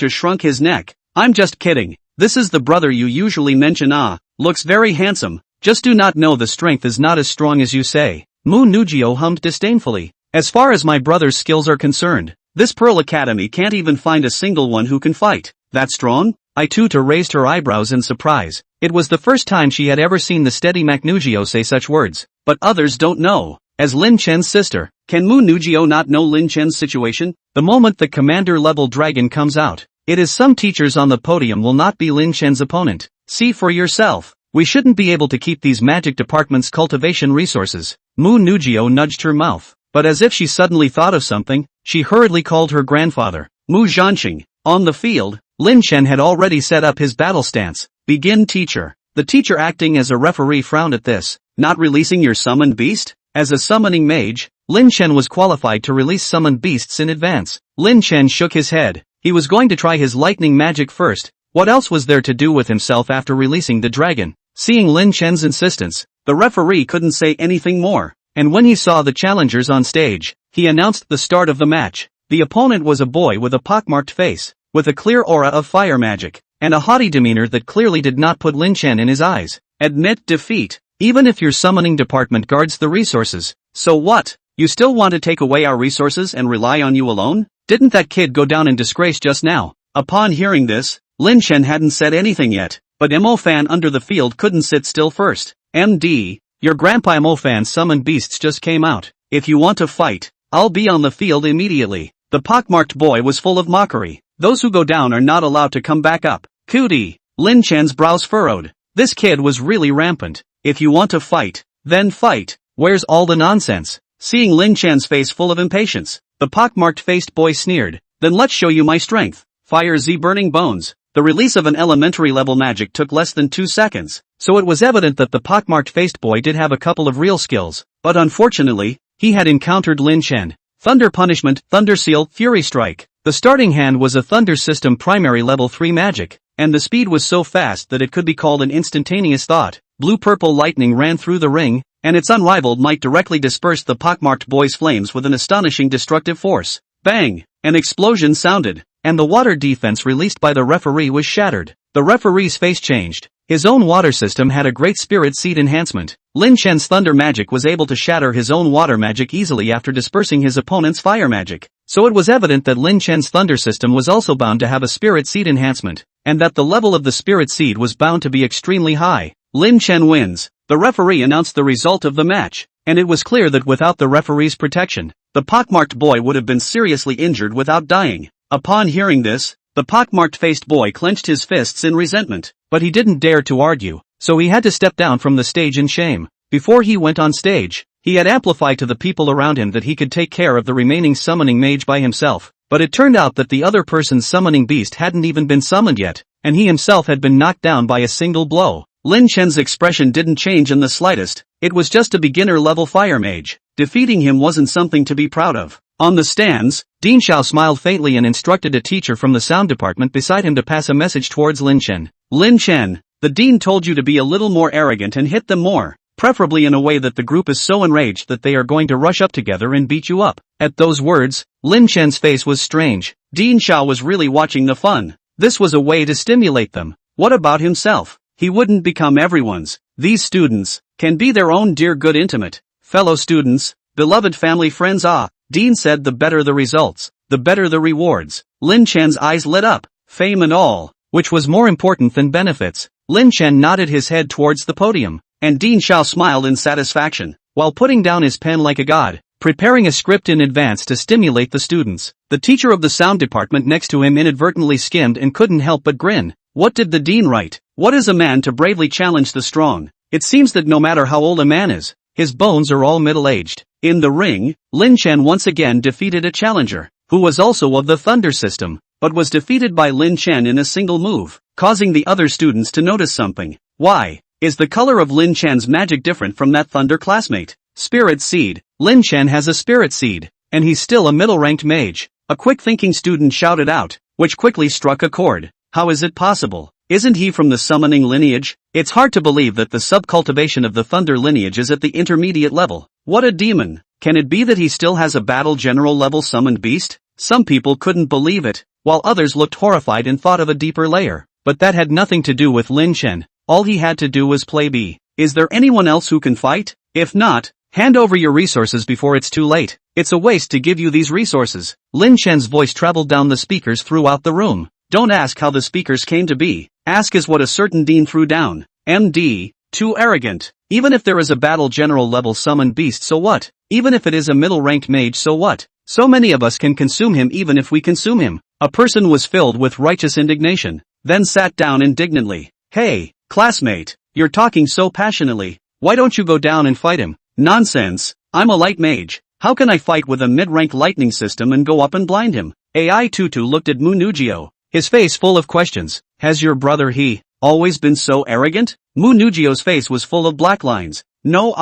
S1: shrunk his neck. I'm just kidding. This is the brother you usually mention. Looks very handsome. Just do not know the strength is not as strong as you say. Mu Nugio hummed disdainfully. As far as my brother's skills are concerned, this Pearl Academy can't even find a single one who can fight. That strong? Ai Tutu raised her eyebrows in surprise. It was the first time she had ever seen the steady Maknugio say such words. But others don't know. As Lin Chen's sister, can Mu Nugio not know Lin Chen's situation? The moment the commander-level dragon comes out, it is some teachers on the podium will not be Lin Chen's opponent. See for yourself. We shouldn't be able to keep these magic department's cultivation resources. Mu Nugio nudged her mouth, but as if she suddenly thought of something, she hurriedly called her grandfather, Mu Zhanxing. On the field, Lin Chen had already set up his battle stance. Begin, teacher. The teacher acting as a referee frowned at this. Not releasing your summoned beast? As a summoning mage, Lin Chen was qualified to release summoned beasts in advance. Lin Chen shook his head. He was going to try his lightning magic first. What else was there to do with himself after releasing the dragon? Seeing Lin Chen's insistence, the referee couldn't say anything more, and when he saw the challengers on stage, he announced the start of the match. The opponent was a boy with a pockmarked face, with a clear aura of fire magic, and a haughty demeanor that clearly did not put Lin Chen in his eyes. Admit defeat. Even if your summoning department guards the resources, so what? You still want to take away our resources and rely on you alone? Didn't that kid go down in disgrace just now? Upon hearing this, Lin Chen hadn't said anything yet, but Mo Fan under the field couldn't sit still first. MD, your Grandpa Mo Fan summoned beasts just came out. If you want to fight, I'll be on the field immediately. The pockmarked boy was full of mockery. Those who go down are not allowed to come back up. Cootie. Lin Chen's brows furrowed. This kid was really rampant. If you want to fight, then fight. Where's all the nonsense? Seeing Lin Chen's face full of impatience, the pockmarked-faced boy sneered. Then let's show you my strength. Fire Z burning bones. The release of an elementary level magic took less than 2 seconds, so it was evident that the pockmarked-faced boy did have a couple of real skills, but unfortunately, he had encountered Lin Chen. Thunder Punishment, Thunder Seal, Fury Strike. The starting hand was a Thunder System primary level 3 magic, and the speed was so fast that it could be called an instantaneous thought. Blue-purple lightning ran through the ring, and its unrivaled might directly dispersed the pockmarked boy's flames with an astonishing destructive force. Bang! An explosion sounded, and the water defense released by the referee was shattered. The referee's face changed. His own water system had a great spirit seed enhancement. Lin Chen's thunder magic was able to shatter his own water magic easily after dispersing his opponent's fire magic. So it was evident that Lin Chen's thunder system was also bound to have a spirit seed enhancement, and that the level of the spirit seed was bound to be extremely high. Lin Chen wins. The referee announced the result of the match, and it was clear that without the referee's protection, the pockmarked boy would have been seriously injured without dying. Upon hearing this, the pockmarked-faced boy clenched his fists in resentment, but he didn't dare to argue, so he had to step down from the stage in shame. Before he went on stage, he had amplified to the people around him that he could take care of the remaining summoning mage by himself, but it turned out that the other person's summoning beast hadn't even been summoned yet, and he himself had been knocked down by a single blow. Lin Chen's expression didn't change in the slightest. It was just a beginner-level fire mage. Defeating him wasn't something to be proud of. On the stands, Dean Xiao smiled faintly and instructed a teacher from the sound department beside him to pass a message towards Lin Chen. Lin Chen, the dean told you to be a little more arrogant and hit them more, preferably in a way that the group is so enraged that they are going to rush up together and beat you up. At those words, Lin Chen's face was strange. Dean Xiao was really watching the fun. This was a way to stimulate them. What about himself? He wouldn't become everyone's. These students can be their own dear good intimate fellow students, beloved family friends. Dean said the better the results, the better the rewards. Lin Chen's eyes lit up, fame and all, which was more important than benefits. Lin Chen nodded his head towards the podium, and Dean Xiao smiled in satisfaction, while putting down his pen like a god, preparing a script in advance to stimulate the students. The teacher of the sound department next to him inadvertently skimmed and couldn't help but grin. What did the dean write? What is a man to bravely challenge the strong? It seems that no matter how old a man is, his bones are all middle-aged. In the ring, Lin Chen once again defeated a challenger, who was also of the Thunder system, but was defeated by Lin Chen in a single move, causing the other students to notice something. Why? Is the color of Lin Chen's magic different from that Thunder classmate? Spirit Seed. Lin Chen has a Spirit Seed, and he's still a middle-ranked mage. A quick-thinking student shouted out, which quickly struck a chord. How is it possible? Isn't he from the summoning lineage? It's hard to believe that the subcultivation of the Thunder lineage is at the intermediate level. What a demon! Can it be that he still has a battle general level summoned beast? Some people couldn't believe it, while others looked horrified and thought of a deeper layer. But that had nothing to do with Lin Chen. All he had to do was play B. Is there anyone else who can fight? If not, hand over your resources before it's too late. It's a waste to give you these resources. Lin Chen's voice traveled down the speakers throughout the room. Don't ask how the speakers came to be. Ask is what a certain dean threw down. MD, too arrogant. Even if there is a battle general level summoned beast, so what? Even if it is a middle ranked mage, so what? So many of us can consume him even if we consume him. A person was filled with righteous indignation, then sat down indignantly. Hey, classmate, you're talking so passionately. Why don't you go down and fight him? Nonsense. I'm a light mage. How can I fight with a mid-rank lightning system and go up and blind him? AI Tutu looked at Mu Nugio, his face full of questions. Has your brother always been so arrogant? Mu Nugio's face was full of black lines. No,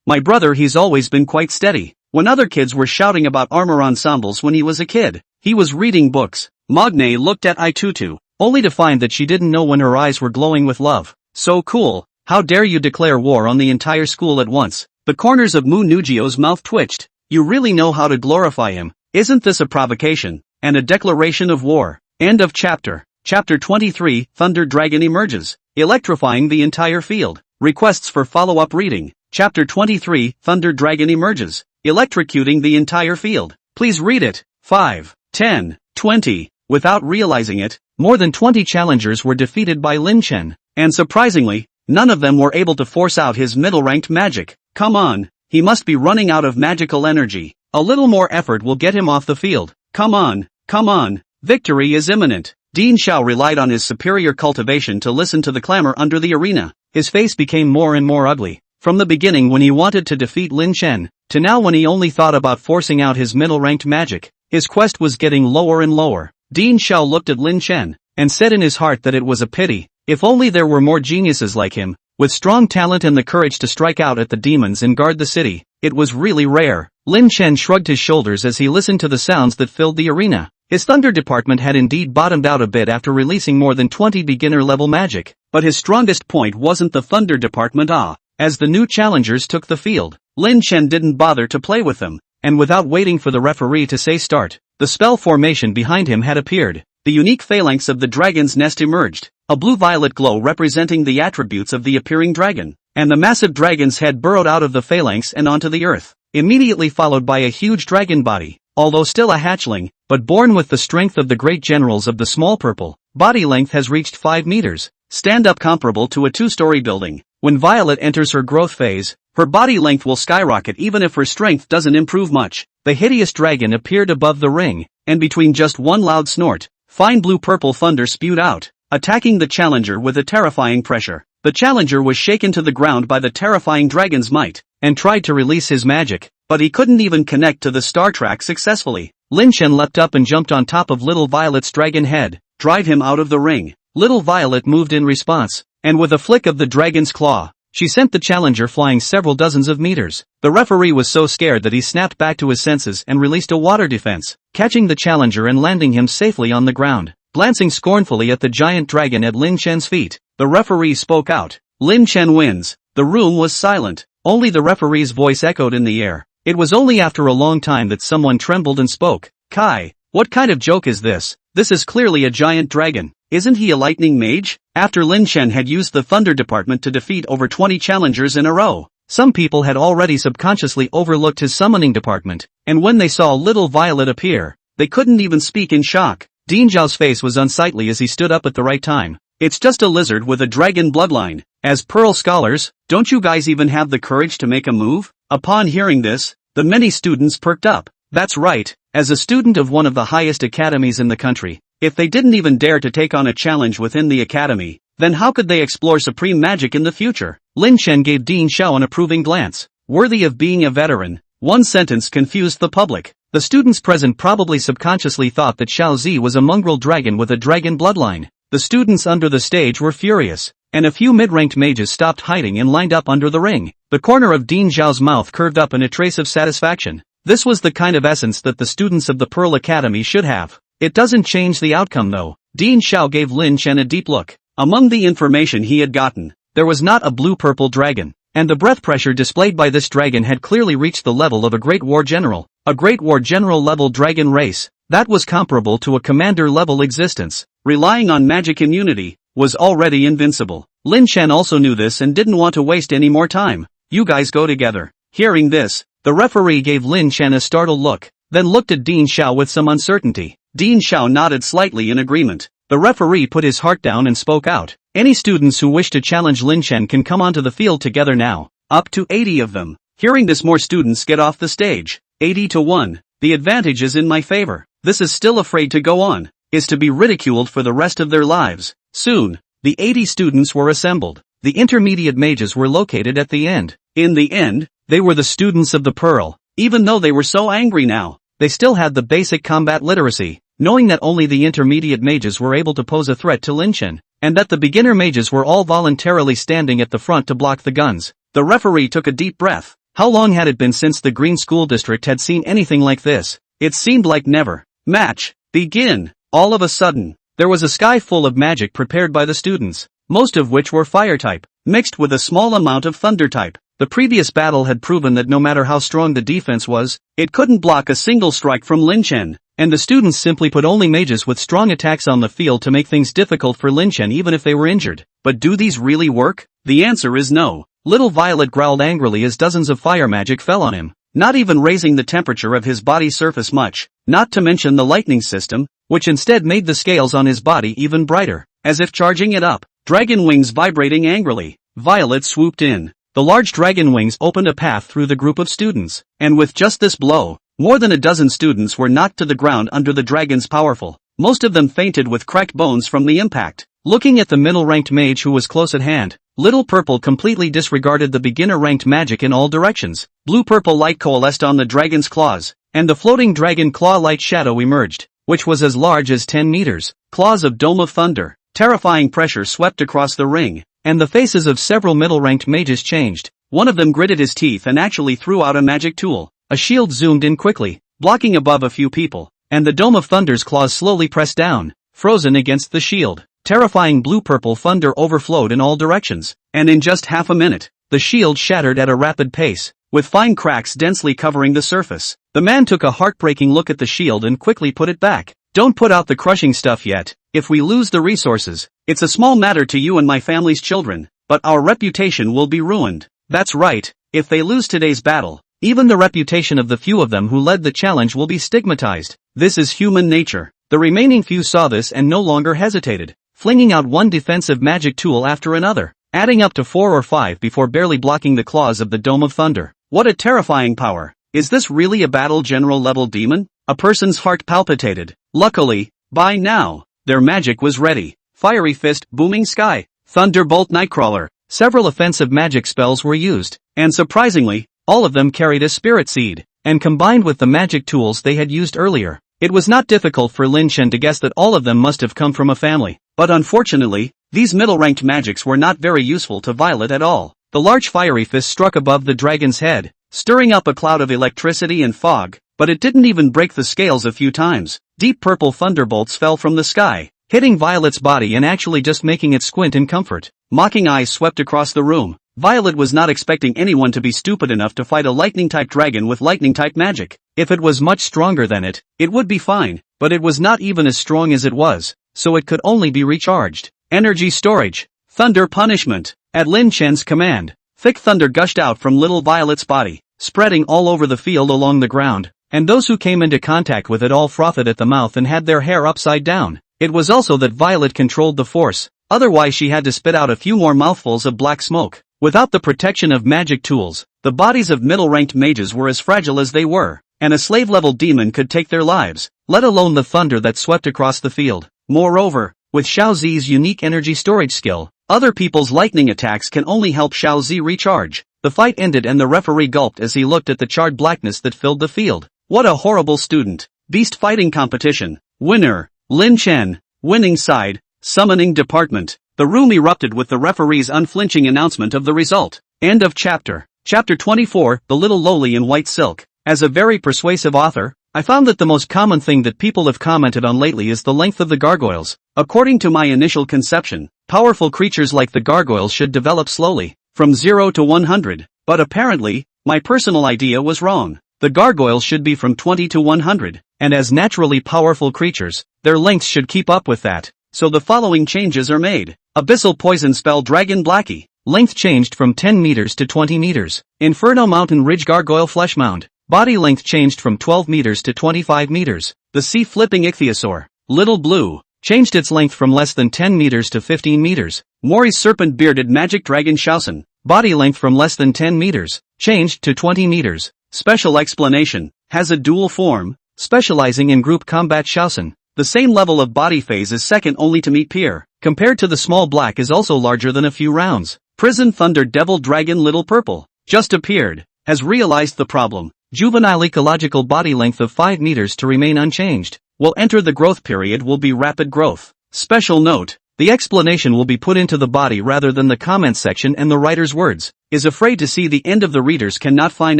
S1: my brother he's always been quite steady. When other kids were shouting about armor ensembles when he was a kid, he was reading books. Magne looked at Itutu, only to find that she didn't know when her eyes were glowing with love. So cool. How dare you declare war on the entire school at once? The corners of Mu Nugio's mouth twitched. You really know how to glorify him. Isn't this a provocation, and a declaration of war? End of chapter. Chapter 23, Thunder Dragon emerges, electrifying the entire field. Requests for follow-up reading. Chapter 23, Thunder Dragon emerges, electrocuting the entire field. Please read it. 5, 10, 20. Without realizing it, more than 20 challengers were defeated by Lin Chen, and surprisingly, none of them were able to force out his middle-ranked magic. Come on, he must be running out of magical energy. A little more effort will get him off the field. Come on, victory is imminent. Ding Xiao relied on his superior cultivation to listen to the clamor under the arena. His face became more and more ugly. From the beginning when he wanted to defeat Lin Chen, to now when he only thought about forcing out his middle-ranked magic, his quest was getting lower and lower. Ding Xiao looked at Lin Chen, and said in his heart that it was a pity. If only there were more geniuses like him, with strong talent and the courage to strike out at the demons and guard the city. It was really rare. Lin Chen shrugged his shoulders as he listened to the sounds that filled the arena. His thunder department had indeed bottomed out a bit after releasing more than 20 beginner-level magic, but his strongest point wasn't the thunder department. As the new challengers took the field, Lin Chen didn't bother to play with them, and without waiting for the referee to say start, the spell formation behind him had appeared. The unique phalanx of the dragon's nest emerged, a blue-violet glow representing the attributes of the appearing dragon, and the massive dragon's head burrowed out of the phalanx and onto the earth, immediately followed by a huge dragon body, although still a hatchling, but born with the strength of the great generals of the small purple. Body length has reached 5 meters, stand-up comparable to a 2-story building. When Violet enters her growth phase, her body length will skyrocket even if her strength doesn't improve much. The hideous dragon appeared above the ring, and between just one loud snort, fine blue-purple thunder spewed out, attacking the challenger with a terrifying pressure. The challenger was shaken to the ground by the terrifying dragon's might, and tried to release his magic, but he couldn't even connect to the star track successfully. Lin Chen leapt up and jumped on top of Little Violet's dragon head, drive him out of the ring. Little Violet moved in response, and with a flick of the dragon's claw, she sent the challenger flying several dozens of meters. The referee was so scared that he snapped back to his senses and released a water defense, catching the challenger and landing him safely on the ground. Glancing scornfully at the giant dragon at Lin Chen's feet, the referee spoke out. Lin Chen wins. The room was silent. Only the referee's voice echoed in the air. It was only after a long time that someone trembled and spoke. Kai, what kind of joke is this? This is clearly a giant dragon. Isn't he a lightning mage? After Lin Chen had used the thunder department to defeat over 20 challengers in a row, some people had already subconsciously overlooked his summoning department, and when they saw Little Violet appear, they couldn't even speak in shock. Ding Zhao's face was unsightly as he stood up at the right time. It's just a lizard with a dragon bloodline. As Pearl scholars, don't you guys even have the courage to make a move? Upon hearing this, the many students perked up. That's right, as a student of one of the highest academies in the country, if they didn't even dare to take on a challenge within the academy, then how could they explore supreme magic in the future? Lin Chen gave Ding Xiao an approving glance. Worthy of being a veteran. One sentence confused the public. The students present probably subconsciously thought that Xiao Zi was a mongrel dragon with a dragon bloodline. The students under the stage were furious, and a few mid-ranked mages stopped hiding and lined up under the ring. The corner of Ding Zhao's mouth curved up in a trace of satisfaction. This was the kind of essence that the students of the Pearl Academy should have. It doesn't change the outcome though. Ding Xiao gave Lin Chen a deep look. Among the information he had gotten, there was not a blue-purple dragon, and the breath pressure displayed by this dragon had clearly reached the level of a Great War General. A Great War General level dragon race, that was comparable to a commander level existence, relying on magic immunity, was already invincible. Lin Chen also knew this and didn't want to waste any more time. You guys go together. Hearing this, the referee gave Lin Chen a startled look, then looked at Ding Xiao with some uncertainty. Ding Xiao nodded slightly in agreement. The referee put his heart down and spoke out. Any students who wish to challenge Lin Chen can come onto the field together now. Up to 80 of them. Hearing this, more students get off the stage. 80-1. The advantage is in my favor. This is still afraid to go on, is to be ridiculed for the rest of their lives. Soon, the 80 students were assembled. The intermediate mages were located at the end. In the end, they were the students of the Pearl. Even though they were so angry now, they still had the basic combat literacy, knowing that only the intermediate mages were able to pose a threat to Lin Chen, and that the beginner mages were all voluntarily standing at the front to block the guns. The referee took a deep breath. How long had it been since the Green School District had seen anything like this? It seemed like never. Match, begin. All of a sudden, there was a sky full of magic prepared by the students, most of which were fire type. mixed with a small amount of thunder type. The previous battle had proven that no matter how strong the defense was, it couldn't block a single strike from Lin Chen, and the students simply put only mages with strong attacks on the field to make things difficult for Lin Chen even if they were injured. But do these really work? The answer is no. Little Violet growled angrily as dozens of fire magic fell on him, not even raising the temperature of his body surface much, not to mention the lightning system, which instead made the scales on his body even brighter, as if charging it up. Dragon wings vibrating angrily. Violet swooped in. The large dragon wings opened a path through the group of students, and with just this blow, more than a dozen students were knocked to the ground under the dragon's powerful. Most of them fainted with cracked bones from the impact. Looking at the middle-ranked mage who was close at hand, Little Purple completely disregarded the beginner-ranked magic in all directions. Blue-purple light coalesced on the dragon's claws, and the floating dragon claw light shadow emerged, which was as large as 10 meters. Claws of Dome of Thunder. Terrifying pressure swept across the ring, and the faces of several middle-ranked mages changed. One of them gritted his teeth and actually threw out a magic tool. A shield zoomed in quickly, blocking above a few people, and the Dome of Thunder's claws slowly pressed down, frozen against the shield. Terrifying blue-purple thunder overflowed in all directions, and in just half a minute, the shield shattered at a rapid pace, with fine cracks densely covering the surface. The man took a heartbreaking look at the shield and quickly put it back. Don't put out the crushing stuff yet. If we lose the resources, it's a small matter to you and my family's children, but our reputation will be ruined. That's right, if they lose today's battle, even the reputation of the few of them who led the challenge will be stigmatized. This is human nature. The remaining few saw this and no longer hesitated, flinging out one defensive magic tool after another, adding up to 4 or 5 before barely blocking the claws of the Dome of Thunder. What a terrifying power! Is this really a battle general level demon? A person's heart palpitated. Luckily, by now, their magic was ready. Fiery Fist, Booming Sky, Thunderbolt Nightcrawler. Several offensive magic spells were used, and surprisingly, all of them carried a spirit seed, and combined with the magic tools they had used earlier, it was not difficult for Lin Chen to guess that all of them must have come from a family. But unfortunately, these middle-ranked magics were not very useful to Violet at all. The large fiery fist struck above the dragon's head, stirring up a cloud of electricity and fog, but it didn't even break the scales a few times. Deep purple thunderbolts fell from the sky, hitting Violet's body and actually just making it squint in comfort. Mocking eyes swept across the room. Violet was not expecting anyone to be stupid enough to fight a lightning-type dragon with lightning-type magic. If it was much stronger than it, it would be fine, but it was not even as strong as it was, so it could only be recharged. Energy storage. Thunder punishment. At Lin Chen's command, thick thunder gushed out from little Violet's body, spreading all over the field along the ground, and those who came into contact with it all frothed at the mouth and had their hair upside down. It was also that Violet controlled the force, otherwise she had to spit out a few more mouthfuls of black smoke. Without the protection of magic tools, the bodies of middle-ranked mages were as fragile as they were, and a slave-level demon could take their lives, let alone the thunder that swept across the field. Moreover, with Xiao Zi's unique energy storage skill, other people's lightning attacks can only help Xiao Zi recharge. The fight ended and the referee gulped as he looked at the charred blackness that filled the field. What a horrible student. Beast fighting competition. Winner, Lin Chen. Winning side, summoning department. The room erupted with the referee's unflinching announcement of the result. End of chapter. Chapter 24, The Little Lowly in White Silk. As a very persuasive author, I found that the most common thing that people have commented on lately is the length of the gargoyles. According to my initial conception, powerful creatures like the gargoyles should develop slowly, from 0 to 100, but apparently, my personal idea was wrong. The gargoyles should be from 20 to 100, and as naturally powerful creatures, their lengths should keep up with that. So the following changes are made. Abyssal Poison Spell Dragon Blackie. Length changed from 10 meters to 20 meters. Inferno Mountain Ridge Gargoyle Flesh Mound. Body length changed from 12 meters to 25 meters. The Sea Flipping Ichthyosaur. Little Blue. Changed its length from less than 10 meters to 15 meters. Mori's Serpent Bearded Magic Dragon Shausen. Body length from less than 10 meters. Changed to 20 meters. Special explanation. Has a dual form, specializing in group combat Shausen. The same level of body phase is second only to meet Pier. Compared to the small black is also larger than a few rounds. Prison Thunder Devil Dragon Little Purple. Just appeared. Has realized the problem. Juvenile ecological body length of 5 meters to remain unchanged. Will enter the growth period will be rapid growth. Special note. The explanation will be put into the body rather than the comment section and the writer's words. Is afraid to see the end of the readers cannot find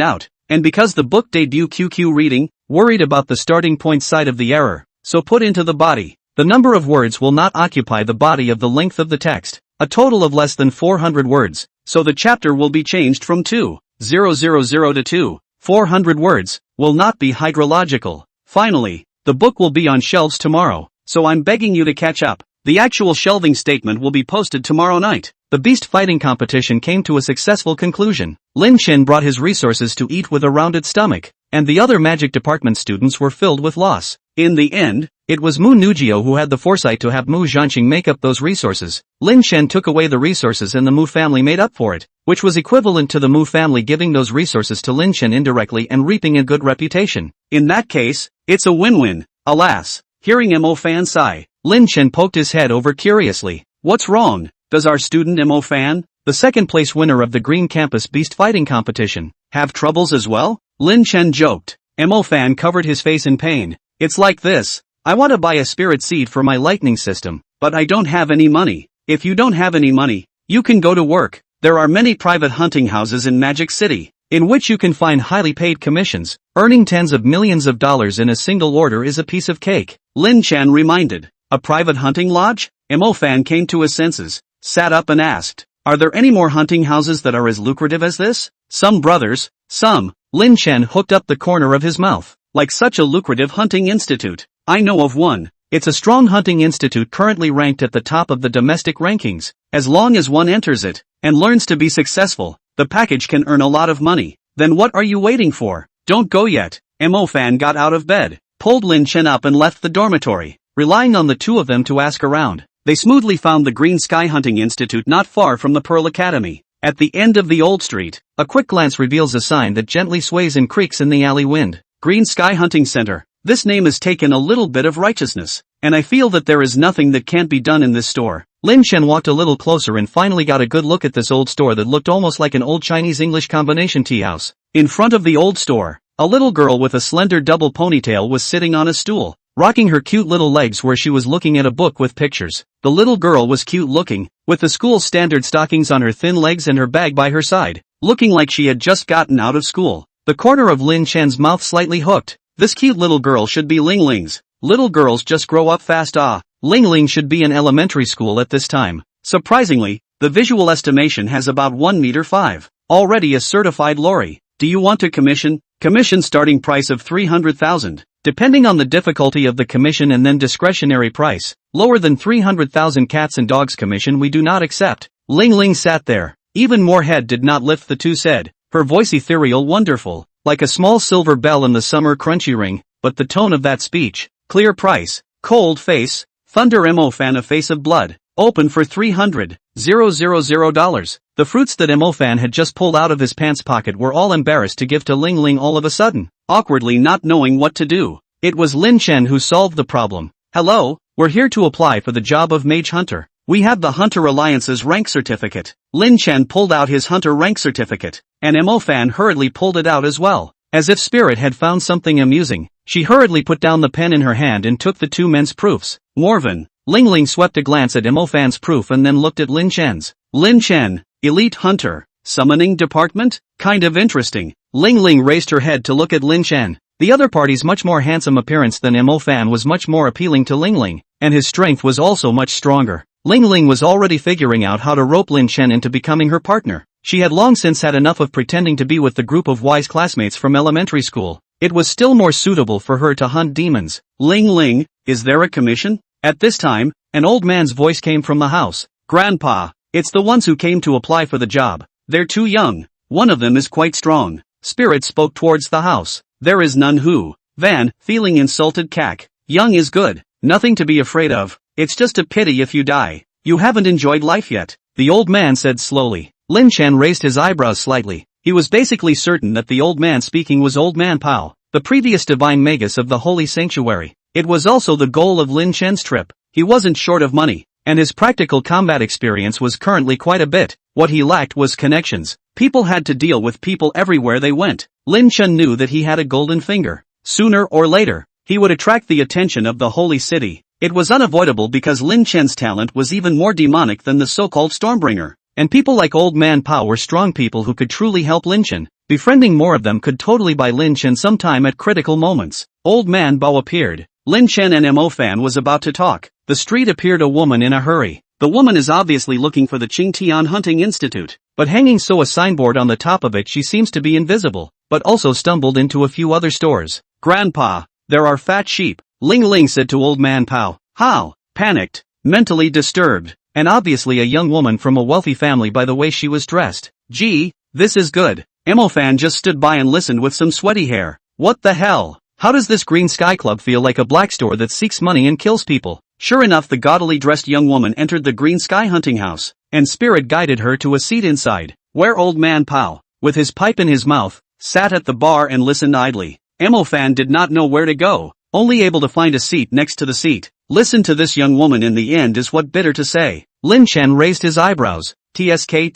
S1: out. And because the book debut QQ reading, worried about the starting point side of the error. So put into the body. The number of words will not occupy the body of the length of the text. a total of less than 400 words, so the chapter will be changed from 2,000 to 2,400 words, will not be hydrological. Finally, the book will be on shelves tomorrow, so I'm begging you to catch up. The actual shelving statement will be posted tomorrow night. The beast fighting competition came to a successful conclusion. Lin Chen brought his resources to eat with a rounded stomach, and the other magic department students were filled with loss. In the end, it was Mu Nugio who had the foresight to have Mu Zhanqing make up those resources. Lin Chen took away the resources and the Mu family made up for it, which was equivalent to the Mu family giving those resources to Lin Chen indirectly and reaping a good reputation. In that case, it's a win-win. Alas, hearing Mo Fan sigh, Lin Chen poked his head over curiously. What's wrong? Does our student Mo Fan, the second place winner of the Green Campus Beast Fighting Competition, have troubles as well? Lin Chen joked. Mo Fan covered his face in pain. It's like this. I want to buy a spirit seed for my lightning system, but I don't have any money. If you don't have any money, you can go to work. There are many private hunting houses in Magic City, in which you can find highly paid commissions. Earning tens of millions of dollars in a single order is a piece of cake. Lin Chen reminded. A private hunting lodge? Mo Fan came to his senses, sat up and asked, are there any more hunting houses that are as lucrative as this? Some brothers, some. Lin Chen hooked up the corner of his mouth. Like such a lucrative hunting institute. I know of one. It's a strong hunting institute currently ranked at the top of the domestic rankings. As long as one enters it, and learns to be successful, the package can earn a lot of money. Then what are you waiting for? Don't go yet. Mo Fan got out of bed, pulled Lin Chen up and left the dormitory, relying on the two of them to ask around. They smoothly found the Green Sky Hunting Institute not far from the Pearl Academy. At the end of the old street, a quick glance reveals a sign that gently sways and creaks in the alley wind. Green Sky Hunting Center. This name has taken a little bit of righteousness, and I feel that there is nothing that can't be done in this store. Lin Chen walked a little closer and finally got a good look at this old store that looked almost like an old Chinese-English combination tea house. In front of the old store, a little girl with a slender double ponytail was sitting on a stool, rocking her cute little legs where she was looking at a book with pictures. The little girl was cute looking, with the school standard stockings on her thin legs and her bag by her side, looking like she had just gotten out of school. The corner of Lin Chen's mouth slightly hooked. This cute little girl should be Ling Ling's. Little girls just grow up fast. Ling Ling should be in elementary school at this time. Surprisingly, the visual estimation has about 1 meter 5. Already a certified lorry. Do you want to commission? Commission starting price of 300,000. Depending on the difficulty of the commission and then discretionary price. Lower than 300,000 cats and dogs commission we do not accept. Ling Ling sat there. Even more head did not lift. The two said. Her voice ethereal, wonderful, like a small silver bell in the summer crunchy ring, but the tone of that speech, clear price, cold face, thunder. Mo Fan a face of blood, open for $300,000. The fruits that Mo Fan had just pulled out of his pants pocket were all embarrassed to give to Ling Ling all of a sudden, awkwardly not knowing what to do. It was Lin Chen who solved the problem. Hello, we're here to apply for the job of Mage Hunter. We have the Hunter Alliance's rank certificate. Lin Chen pulled out his Hunter rank certificate, and Mo Fan hurriedly pulled it out as well. As if Spirit had found something amusing, she hurriedly put down the pen in her hand and took the two men's proofs. Morven. Ling Ling swept a glance at Mo Fan's proof and then looked at Lin Chen's. Lin Chen, Elite Hunter, Summoning Department? Kind of interesting. Ling Ling raised her head to look at Lin Chen. The other party's much more handsome appearance than Mo Fan was much more appealing to Ling Ling, and his strength was also much stronger. Ling Ling was already figuring out how to rope Lin Chen into becoming her partner. She had long since had enough of pretending to be with the group of wise classmates from elementary school. It was still more suitable for her to hunt demons. Ling Ling, is there a commission? At this time, an old man's voice came from the house. Grandpa, it's the ones who came to apply for the job. They're too young. One of them is quite strong. Spirit spoke towards the house. There is none who. Van, feeling insulted. Cack. Young is good. Nothing to be afraid of. It's just a pity if you die. You haven't enjoyed life yet, the old man said slowly. Lin Chen raised his eyebrows slightly. He was basically certain that the old man speaking was Old Man Pao, the previous divine magus of the Holy Sanctuary. It was also the goal of Lin Chen's trip. He wasn't short of money, and his practical combat experience was currently quite a bit. What he lacked was connections. People had to deal with people everywhere they went. Lin Chen knew that he had a golden finger. Sooner or later, he would attract the attention of the Holy City. It was unavoidable because Lin Chen's talent was even more demonic than the so-called Stormbringer. And people like Old Man Pao were strong people who could truly help Lin Chen. Befriending more of them could totally buy Lin Chen some time at critical moments. Old Man Bao appeared. Lin Chen and Mo Fan was about to talk. The street appeared a woman in a hurry. The woman is obviously looking for the Qingtian Hunting Institute, but hanging so a signboard on the top of it she seems to be invisible, but also stumbled into a few other stores. Grandpa, there are fat sheep, Ling Ling said to Old Man Pao. How? Panicked, mentally disturbed, and obviously a young woman from a wealthy family by the way she was dressed. Gee, this is good. Emofan just stood by and listened with some sweaty hair. What the hell? How does this Green Sky Club feel like a black store that seeks money and kills people? Sure enough, the gaudily dressed young woman entered the Green Sky hunting house, and Spirit guided her to a seat inside, where Old Man Pao, with his pipe in his mouth, sat at the bar and listened idly. Emofan did not know where to go, only able to find a seat next to the seat. Listen to this young woman in the end is what bitter to say. Lin Chen raised his eyebrows. TSK,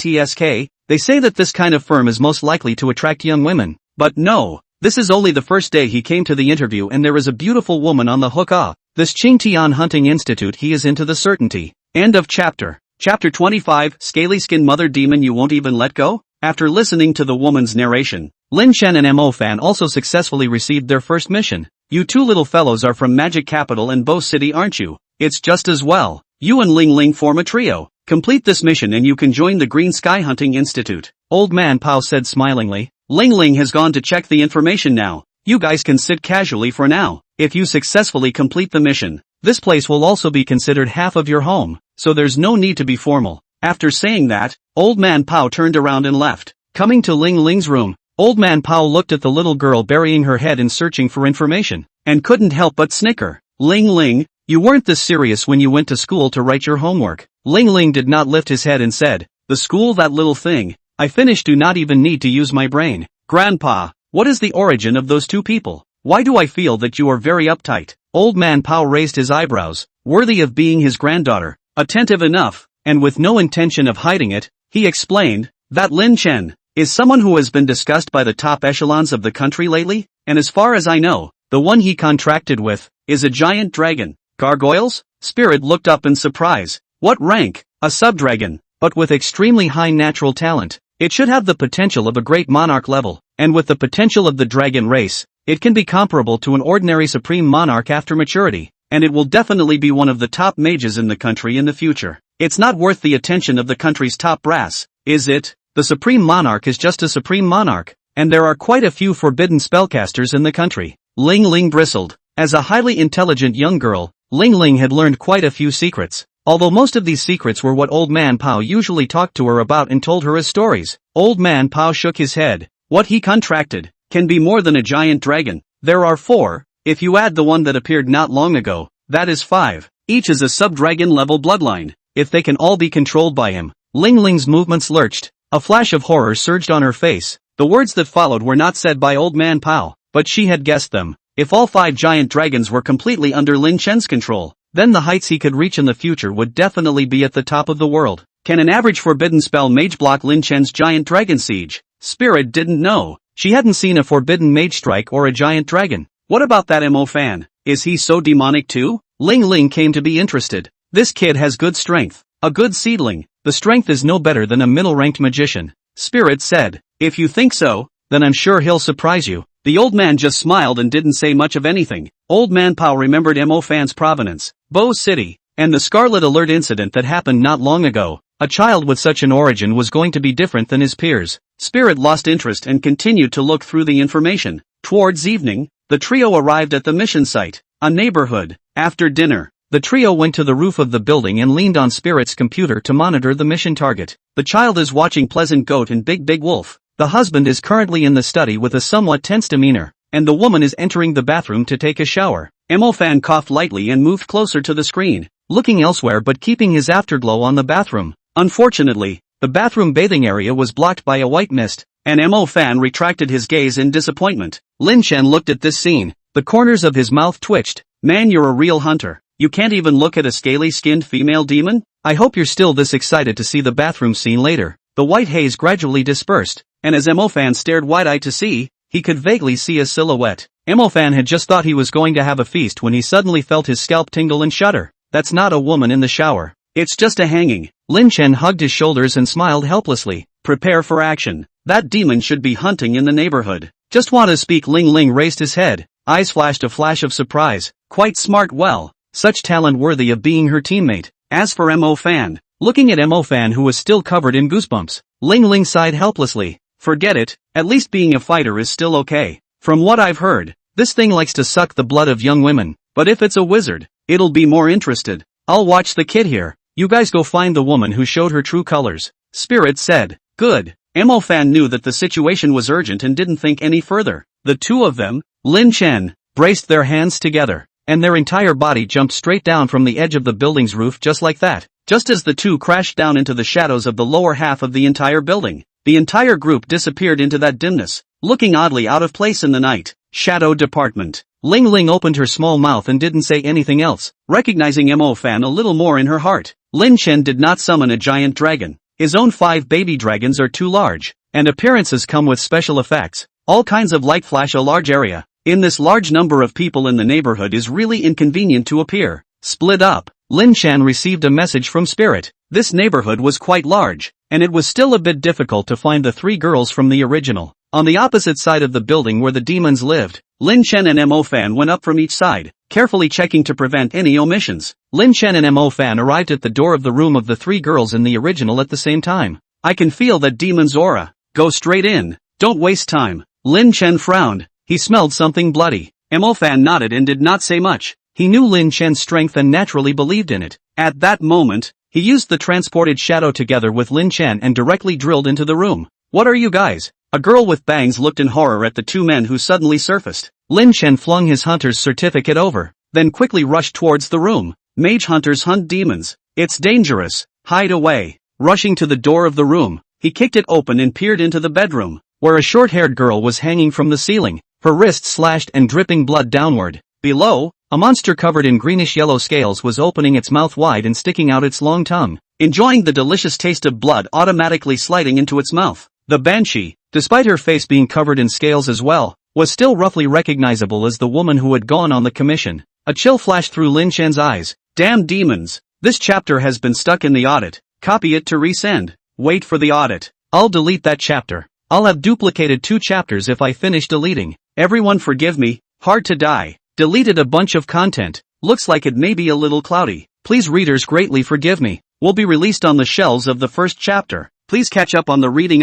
S1: they say that this kind of firm is most likely to attract young women. But no, this is only the first day he came to the interview and there is a beautiful woman on the hook. This Qingtian Hunting Institute, he is into the certainty. End of chapter. Chapter 25, Scaly Skin Mother Demon You Won't Even Let Go? After listening to the woman's narration, Lin Chen and Emofan also successfully received their first mission. You two little fellows are from Magic Capital and Bo City, aren't you? It's just as well. You and Ling Ling form a trio. Complete this mission and you can join the Green Sky Hunting Institute. Old Man Pao said smilingly. Ling Ling has gone to check the information now. You guys can sit casually for now. If you successfully complete the mission, this place will also be considered half of your home, so there's no need to be formal. After saying that, Old Man Pao turned around and left. Coming to Ling Ling's room, Old Man Pao looked at the little girl burying her head in searching for information, and couldn't help but snicker. Ling Ling, you weren't this serious when you went to school to write your homework. Ling Ling did not lift his head and said, the school, that little thing. I finished, do not even need to use my brain. Grandpa, what is the origin of those two people? Why do I feel that you are very uptight? Old Man Pao raised his eyebrows, worthy of being his granddaughter. Attentive enough, and with no intention of hiding it, he explained, that Lin Chen is someone who has been discussed by the top echelons of the country lately, and as far as I know, the one he contracted with is a giant dragon. Gargoyles? Spirit looked up in surprise. What rank? A sub-dragon, but with extremely high natural talent. It should have the potential of a great monarch level, and with the potential of the dragon race, it can be comparable to an ordinary supreme monarch after maturity, and it will definitely be one of the top mages in the country in the future. It's not worth the attention of the country's top brass, is it? The supreme monarch is just a supreme monarch, and there are quite a few forbidden spellcasters in the country. Ling Ling bristled. As a highly intelligent young girl, Ling Ling had learned quite a few secrets. Although most of these secrets were what Old Man Pao usually talked to her about and told her as stories. Old Man Pao shook his head. What he contracted can be more than a giant dragon. There are 4, if you add the one that appeared not long ago, that is 5. Each is a sub-dragon level bloodline. If they can all be controlled by him. Ling Ling's movements lurched. A flash of horror surged on her face. The words that followed were not said by Old Man Pao, but she had guessed them. If all 5 giant dragons were completely under Lin Chen's control, then the heights he could reach in the future would definitely be at the top of the world. Can an average forbidden spell mage block Lin Chen's giant dragon siege? Spirit didn't know. She hadn't seen a forbidden mage strike or a giant dragon. What about that Emofan? Is he so demonic too? Ling Ling came to be interested. This kid has good strength. A good seedling. The strength is no better than a middle-ranked magician. Spirit said. If you think so, then I'm sure he'll surprise you. The old man just smiled and didn't say much of anything. Old Man Pao remembered Emofan's provenance, Bo City, and the Scarlet Alert incident that happened not long ago. A child with such an origin was going to be different than his peers. Spirit lost interest and continued to look through the information. Towards evening, the trio arrived at the mission site, a neighborhood. After dinner, the trio went to the roof of the building and leaned on Spirit's computer to monitor the mission target. The child is watching Pleasant Goat and Big Wolf. The husband is currently in the study with a somewhat tense demeanor, and the woman is entering the bathroom to take a shower. Emofan coughed lightly and moved closer to the screen, looking elsewhere but keeping his afterglow on the bathroom. Unfortunately, the bathroom bathing area was blocked by a white mist, and Emofan retracted his gaze in disappointment. Lin Chen looked at this scene. The corners of his mouth twitched. Man, you're a real hunter. You can't even look at a scaly-skinned female demon? I hope you're still this excited to see the bathroom scene later. The white haze gradually dispersed, and as Emofan stared wide-eyed to see, he could vaguely see a silhouette. Emofan had just thought he was going to have a feast when he suddenly felt his scalp tingle and shudder. That's not a woman in the shower. It's just a hanging. Lin Chen hugged his shoulders and smiled helplessly. Prepare for action. That demon should be hunting in the neighborhood. Just want to speak. Ling Ling raised his head. Eyes flashed a flash of surprise. Quite smart. Well, such talent worthy of being her teammate. As for Mo Fan, looking at Mo Fan who was still covered in goosebumps, Ling Ling sighed helplessly. Forget it, at least being a fighter is still okay. From what I've heard, this thing likes to suck the blood of young women, but if it's a wizard, it'll be more interested. I'll watch the kid here. You guys go find the woman who showed her true colors. Spirit said. Good. Mo Fan knew that the situation was urgent and didn't think any further. The two of them, Lin Chen, braced their hands together, and their entire body jumped straight down from the edge of the building's roof just like that. Just as the two crashed down into the shadows of the lower half of the entire building, the entire group disappeared into that dimness, looking oddly out of place in the night. Shadow Department. Ling Ling opened her small mouth and didn't say anything else, recognizing Mo Fan a little more in her heart. Lin Chen did not summon a giant dragon. His own 5 baby dragons are too large, and appearances come with special effects. All kinds of light flash a large area. In this large number of people in the neighborhood is really inconvenient to appear. Split up. Lin Chen received a message from Spirit. This neighborhood was quite large, and it was still a bit difficult to find the 3 girls from the original. On the opposite side of the building where the demons lived, Lin Chen and Mo Fan went up from each side, carefully checking to prevent any omissions. Lin Chen and Mo Fan arrived at the door of the room of the 3 girls in the original at the same time. I can feel that demon's aura. Go straight in. Don't waste time. Lin Chen frowned. He smelled something bloody. Mo Fan nodded and did not say much. He knew Lin Chen's strength and naturally believed in it. At that moment, he used the transported shadow together with Lin Chen and directly drilled into the room. What are you guys? A girl with bangs looked in horror at the 2 men who suddenly surfaced. Lin Chen flung his hunter's certificate over, then quickly rushed towards the room. Mage hunters hunt demons. It's dangerous. Hide away. Rushing to the door of the room, he kicked it open and peered into the bedroom, where a short-haired girl was hanging from the ceiling, her wrists slashed and dripping blood downward. Below, a monster covered in greenish-yellow scales was opening its mouth wide and sticking out its long tongue, enjoying the delicious taste of blood automatically sliding into its mouth. The Banshee, despite her face being covered in scales as well, was still roughly recognizable as the woman who had gone on the commission. A chill flashed through Lin Chen's eyes. Damn demons! This chapter has been stuck in the audit. Copy it to resend. Wait for the audit. I'll delete that chapter. I'll have duplicated 2 chapters if I finish deleting. Everyone forgive me. Hard to die. Deleted a bunch of content. Looks like it may be a little cloudy. Please readers greatly forgive me. Will be released on the shelves of the first chapter. Please catch up on the reading.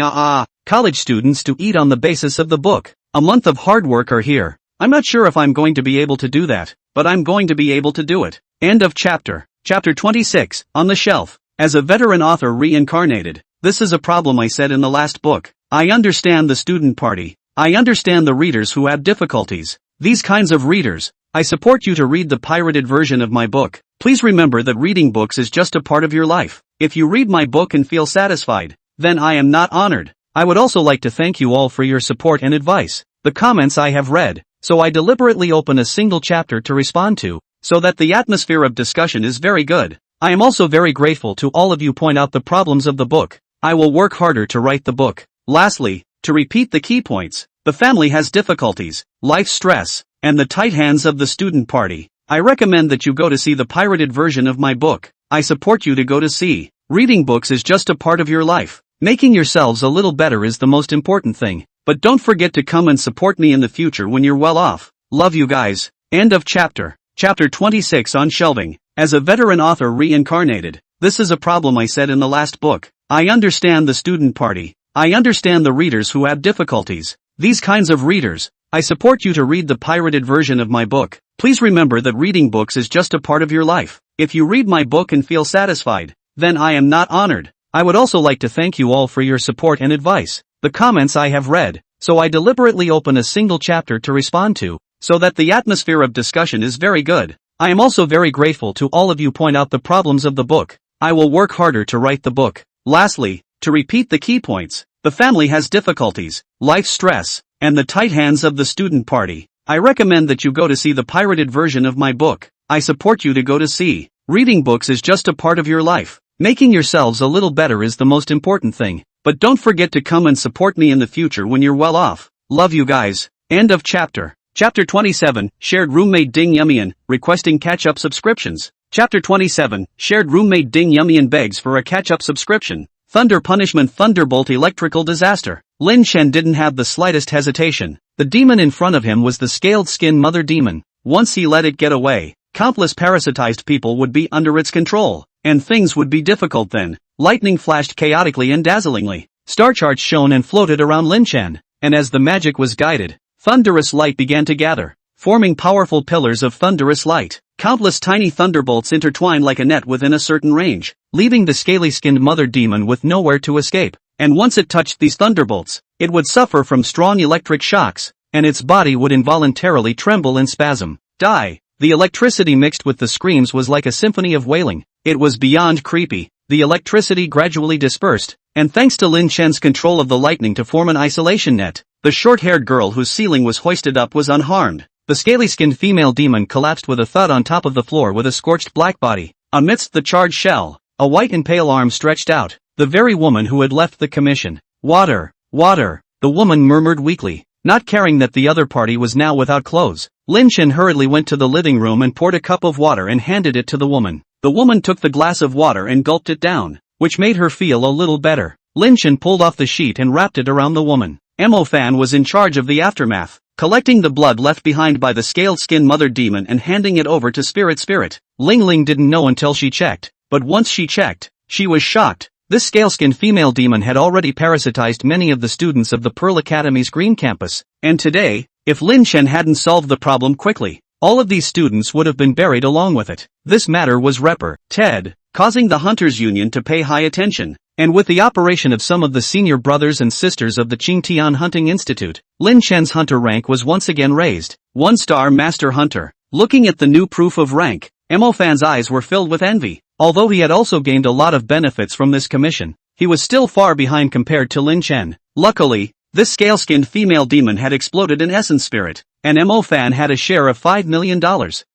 S1: College students to eat on the basis of the book. A month of hard work are here. I'm not sure if I'm going to be able to do that, but I'm going to be able to do it. End of chapter. Chapter 26, on the shelf. As a veteran author reincarnated, this is a problem I said in the last book. I understand the student party. I understand the readers who have difficulties. These kinds of readers. I support you to read the pirated version of my book. Please remember that reading books is just a part of your life. If you read my book and feel satisfied, then I am not honored. I would also like to thank you all for your support and advice. The comments I have read, so I deliberately open a single chapter to respond to, so that the atmosphere of discussion is very good. I am also very grateful to all of you point out the problems of the book. I will work harder to write the book. Lastly, to repeat the key points, the family has difficulties, life stress, and the tight hands of the student party. I recommend that you go to see the pirated version of my book. I support you to go to see. Reading books is just a part of your life. Making yourselves a little better is the most important thing. But don't forget to come and support me in the future when you're well off. Love you guys. End of chapter. Chapter 26 on shelving. As a veteran author reincarnated, this is a problem I said in the last book. I understand the student party. I understand the readers who have difficulties. These kinds of readers. I support you to read the pirated version of my book. Please remember that reading books is just a part of your life. If you read my book and feel satisfied, then I am not honored. I would also like to thank you all for your support and advice. The comments I have read, so I deliberately open a single chapter to respond to, so that the atmosphere of discussion is very good. I am also very grateful to all of you point out the problems of the book. I will work harder to write the book. Lastly, to repeat the key points, the family has difficulties, life stress, and the tight hands of the student party. I recommend that you go to see the pirated version of my book. I support you to go to see. Reading books is just a part of your life. Making yourselves a little better is the most important thing. But don't forget to come and support me in the future when you're well off. Love you guys. End of chapter. Chapter 27, Shared Roommate Ding Yumian, requesting catch-up subscriptions. Chapter 27, Shared Roommate Ding Yumian begs for a catch-up subscription. Thunder Punishment Thunderbolt Electrical Disaster. Lin Chen didn't have the slightest hesitation. The demon in front of him was the scaled skin mother demon. Once he let it get away, countless parasitized people would be under its control. and things would be difficult then. Lightning flashed chaotically and dazzlingly. Star charts shone and floated around Lin Chen, and as the magic was guided, thunderous light began to gather, forming powerful pillars of thunderous light. Countless tiny thunderbolts intertwined like a net within a certain range, leaving the scaly-skinned mother demon with nowhere to escape. And once it touched these thunderbolts, it would suffer from strong electric shocks, and its body would involuntarily tremble and spasm. Die! The electricity mixed with the screams was like a symphony of wailing. It was beyond creepy. The electricity gradually dispersed, and thanks to Lin Chen's control of the lightning to form an isolation net, the short-haired girl whose ceiling was hoisted up was unharmed. The scaly-skinned female demon collapsed with a thud on top of the floor with a scorched black body. Amidst the charred shell, a white and pale arm stretched out, the very woman who had left the commission. Water, water, the woman murmured weakly, not caring that the other party was now without clothes. Lin Chen hurriedly went to the living room and poured a cup of water and handed it to the woman. The woman took the glass of water and gulped it down, which made her feel a little better. Lin Chen pulled off the sheet and wrapped it around the woman. Mo Fan was in charge of the aftermath, collecting the blood left behind by the scaled-skin mother demon and handing it over to Spirit. Ling Ling didn't know until she checked, but once she checked, she was shocked. This scale-skinned female demon had already parasitized many of the students of the Pearl Academy's Green Campus, and today, if Lin Chen hadn't solved the problem quickly, all of these students would have been buried along with it. This matter was reported, causing the Hunters Union to pay high attention, and with the operation of some of the senior brothers and sisters of the Qingtian Hunting Institute, Lin Chen's hunter rank was once again raised. 1-star Master Hunter. Looking at the new proof of rank, Mo Fan's eyes were filled with envy. Although he had also gained a lot of benefits from this commission, he was still far behind compared to Lin Chen. Luckily, this scale-skinned female demon had exploded in essence spirit, and Mo Fan had a share of $5 million,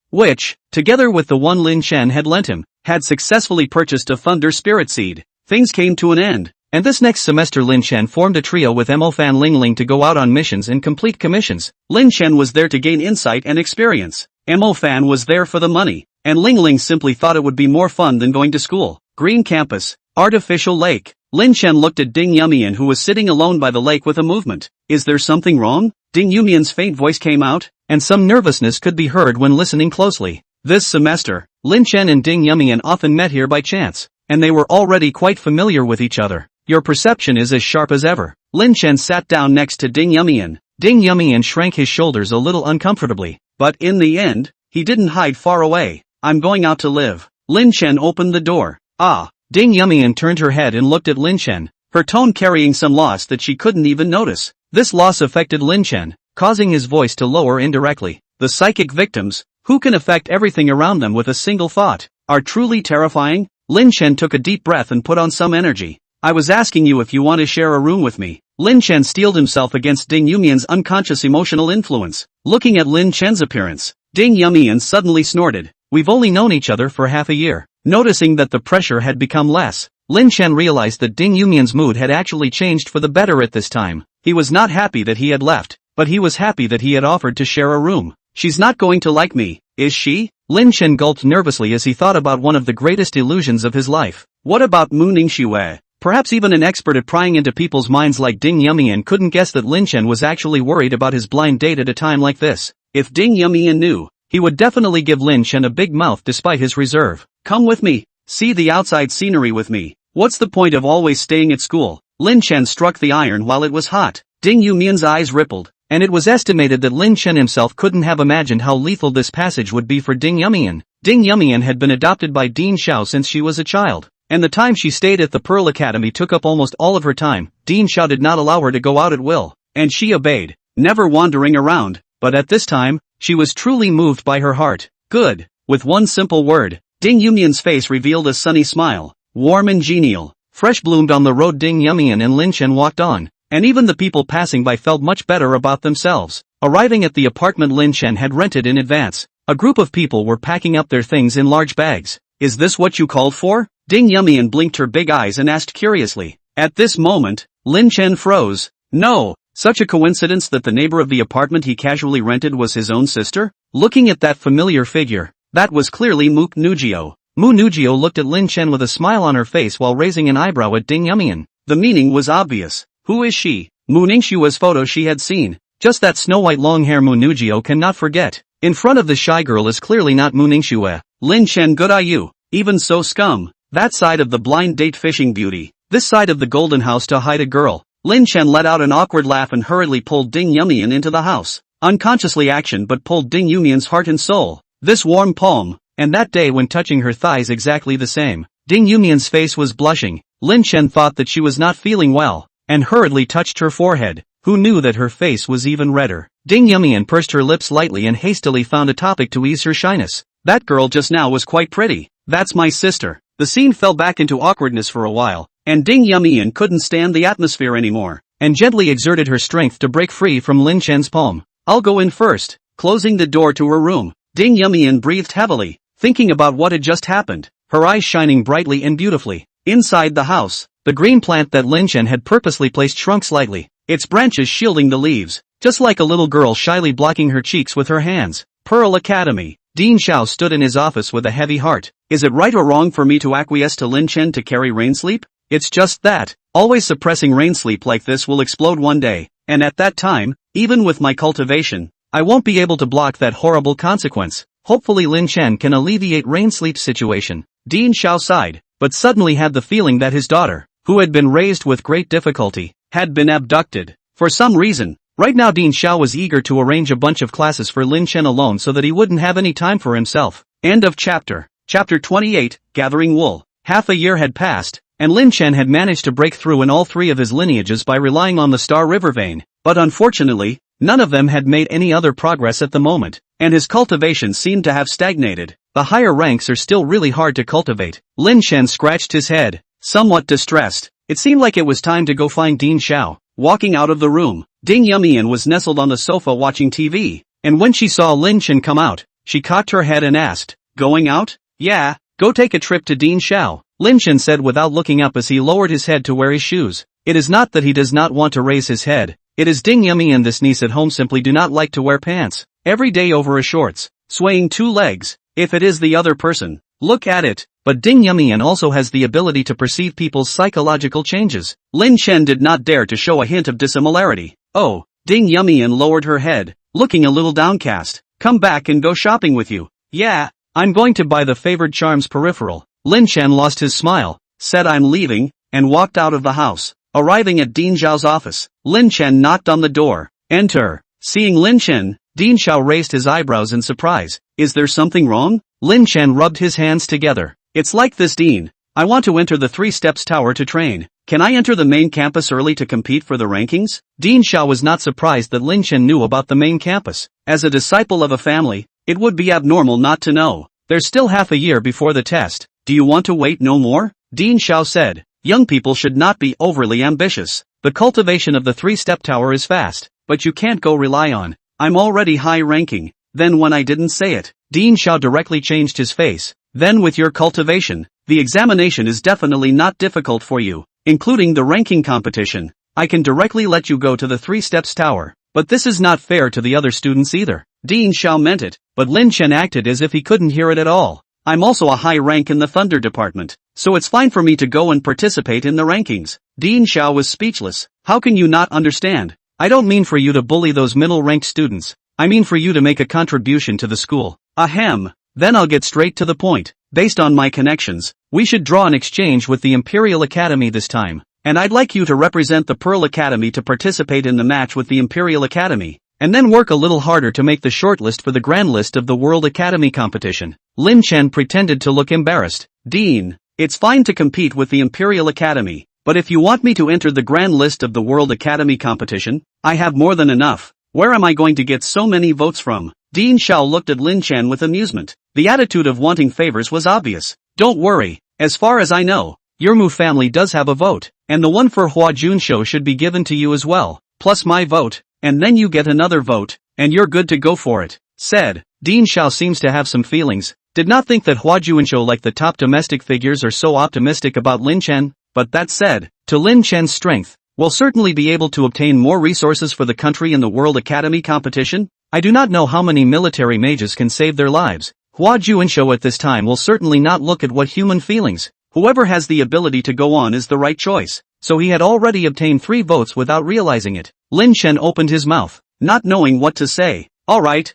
S1: which, together with the one Lin Chen had lent him, had successfully purchased a Thunder Spirit Seed. Things came to an end, and this next semester Lin Chen formed a trio with Mo Fan Ling Ling to go out on missions and complete commissions. Lin Chen was there to gain insight and experience. Mo Fan was there for the money, and Ling Ling simply thought it would be more fun than going to school. Green Campus, Artificial Lake. Lin Chen looked at Ding Yumian who was sitting alone by the lake with a movement. Is there something wrong? Ding Yumian's faint voice came out, and some nervousness could be heard when listening closely. This semester, Lin Chen and Ding Yumian often met here by chance, and they were already quite familiar with each other. Your perception is as sharp as ever. Lin Chen sat down next to Ding Yumian. Ding Yumian shrank his shoulders a little uncomfortably, but in the end, he didn't hide far away. I'm going out to live. Lin Chen opened the door. Ah. Ding Yumian turned her head and looked at Lin Chen, her tone carrying some loss that she couldn't even notice. This loss affected Lin Chen, causing his voice to lower indirectly. The psychic victims, who can affect everything around them with a single thought, are truly terrifying. Lin Chen took a deep breath and put on some energy. I was asking you if you want to share a room with me. Lin Chen steeled himself against Ding Yumian's unconscious emotional influence. Looking at Lin Chen's appearance, Ding Yumian suddenly snorted. We've only known each other for half a year. Noticing that the pressure had become less, Lin Chen realized that Ding Yumian's mood had actually changed for the better at this time. He was not happy that he had left, but he was happy that he had offered to share a room. She's not going to like me, is she? Lin Chen gulped nervously as he thought about one of the greatest illusions of his life. What about Mu Ningxue? Perhaps even an expert at prying into people's minds like Ding Yumian couldn't guess that Lin Chen was actually worried about his blind date at a time like this. If Ding Yumian knew, he would definitely give Lin Chen a big mouth despite his reserve. Come with me. See the outside scenery with me. What's the point of always staying at school? Lin Chen struck the iron while it was hot. Ding Yumian's eyes rippled, and it was estimated that Lin Chen himself couldn't have imagined how lethal this passage would be for Ding Yumian. Ding Yumian had been adopted by Dean Xiao since she was a child, and the time she stayed at the Pearl Academy took up almost all of her time. Dean Xiao did not allow her to go out at will, and she obeyed, never wandering around. But at this time, she was truly moved by her heart. Good. With one simple word, Ding Yumian's face revealed a sunny smile, warm and genial. Fresh bloomed on the road. Ding Yumian and Lin Chen walked on, and even the people passing by felt much better about themselves. Arriving at the apartment Lin Chen had rented in advance, a group of people were packing up their things in large bags. Is this what you called for? Ding Yumian blinked her big eyes and asked curiously. At this moment, Lin Chen froze. No. Such a coincidence that the neighbor of the apartment he casually rented was his own sister? Looking at that familiar figure, that was clearly Mu Nugio. Mu Nugio looked at Lin Chen with a smile on her face while raising an eyebrow at Ding Yumian. The meaning was obvious. Who is she? Mu Ningxue's photo she had seen. Just that snow-white long hair Mu Nugio cannot forget. In front of the shy girl is clearly not Mu Ningxue. Lin Chen, good eye you. Even so, scum. That side of the blind date fishing beauty. This side of the golden house to hide a girl. Lin Chen let out an awkward laugh and hurriedly pulled Ding Yumian into the house. Unconsciously action but pulled Ding Yumian's heart and soul. This warm palm, and that day when touching her thighs exactly the same. Ding Yumian's face was blushing. Lin Chen thought that she was not feeling well, and hurriedly touched her forehead. Who knew that her face was even redder? Ding Yumian pursed her lips lightly and hastily found a topic to ease her shyness. That girl just now was quite pretty. That's my sister. The scene fell back into awkwardness for a while, and Ding Yumian couldn't stand the atmosphere anymore, and gently exerted her strength to break free from Lin Chen's palm. I'll go in first. Closing the door to her room, Ding Yumian breathed heavily, thinking about what had just happened, her eyes shining brightly and beautifully. Inside the house, the green plant that Lin Chen had purposely placed shrunk slightly, its branches shielding the leaves, just like a little girl shyly blocking her cheeks with her hands. Pearl Academy. Dean Xiao stood in his office with a heavy heart. Is it right or wrong for me to acquiesce to Lin Chen to carry rain sleep? It's just that, always suppressing rain sleep like this will explode one day, and at that time, even with my cultivation, I won't be able to block that horrible consequence. Hopefully Lin Chen can alleviate rain sleep's situation. Dean Xiao sighed, but suddenly had the feeling that his daughter, who had been raised with great difficulty, had been abducted. For some reason, right now Dean Xiao was eager to arrange a bunch of classes for Lin Chen alone so that he wouldn't have any time for himself. End of chapter. Chapter 28, Gathering Wool. Half a year had passed, and Lin Chen had managed to break through in all three of his lineages by relying on the Star River vein, but unfortunately, none of them had made any other progress at the moment, and his cultivation seemed to have stagnated. The higher ranks are still really hard to cultivate. Lin Chen scratched his head, somewhat distressed. It seemed like it was time to go find Dean Xiao. Walking out of the room, Ding Yumian was nestled on the sofa watching TV, and when she saw Lin Chen come out, she cocked her head and asked, "Going out?" "Yeah, go take a trip to Dean Xiao," Lin Chen said without looking up as he lowered his head to wear his shoes. It is not that he does not want to raise his head, it is Ding Yumian this niece at home simply do not like to wear pants every day over his shorts, swaying two legs. If it is the other person, look at it. But Ding Yumian also has the ability to perceive people's psychological changes. Lin Chen did not dare to show a hint of dissimilarity. Oh, Ding Yumian lowered her head, looking a little downcast. Come back and go shopping with you. Yeah, I'm going to buy the favored charms peripheral. Lin Chen lost his smile, said I'm leaving, and walked out of the house. Arriving at Dean Xiao's office, Lin Chen knocked on the door. Enter. Seeing Lin Chen, Dean Xiao raised his eyebrows in surprise. Is there something wrong? Lin Chen rubbed his hands together. It's like this, Dean. I want to enter the 3 Steps Tower to train. Can I enter the main campus early to compete for the rankings? Dean Xiao was not surprised that Lin Chen knew about the main campus. As a disciple of a family, it would be abnormal not to know. There's still half a year before the test. Do you want to wait no more? Dean Xiao said. Young people should not be overly ambitious. The cultivation of the 3-step tower is fast, but you can't go rely on. I'm already high ranking. Then when I didn't say it, Dean Xiao directly changed his face. Then with your cultivation, the examination is definitely not difficult for you, including the ranking competition. I can directly let you go to the 3 Steps Tower. But this is not fair to the other students either. Dean Xiao meant it, but Lin Chen acted as if he couldn't hear it at all. I'm also a high rank in the Thunder Department, so it's fine for me to go and participate in the rankings. Dean Xiao was speechless. How can you not understand? I don't mean for you to bully those middle-ranked students. I mean for you to make a contribution to the school. Ahem. Then I'll get straight to the point. Based on my connections, we should draw an exchange with the Imperial Academy this time. And I'd like you to represent the Pearl Academy to participate in the match with the Imperial Academy, and then work a little harder to make the shortlist for the Grand List of the World Academy competition. Lin Chen pretended to look embarrassed. Dean, it's fine to compete with the Imperial Academy, but if you want me to enter the Grand List of the World Academy competition, I have more than enough. Where am I going to get so many votes from? Dean Xiao looked at Lin Chen with amusement. The attitude of wanting favors was obvious. Don't worry, as far as I know, your Mu family does have a vote, and the one for Hua Junsho should be given to you as well, plus my vote, and then you get another vote, and you're good to go for it, said. Dean Xiao seems to have some feelings, did not think that Hua Junsho like the top domestic figures are so optimistic about Lin Chen, but that said, to Lin Chen's strength, will certainly be able to obtain more resources for the country in the World Academy competition. I do not know how many military mages can save their lives. Hua Junsho at this time will certainly not look at what human feelings. Whoever has the ability to go on is the right choice. So he had already obtained 3 votes without realizing it. Lin Chen opened his mouth, not knowing what to say. Alright,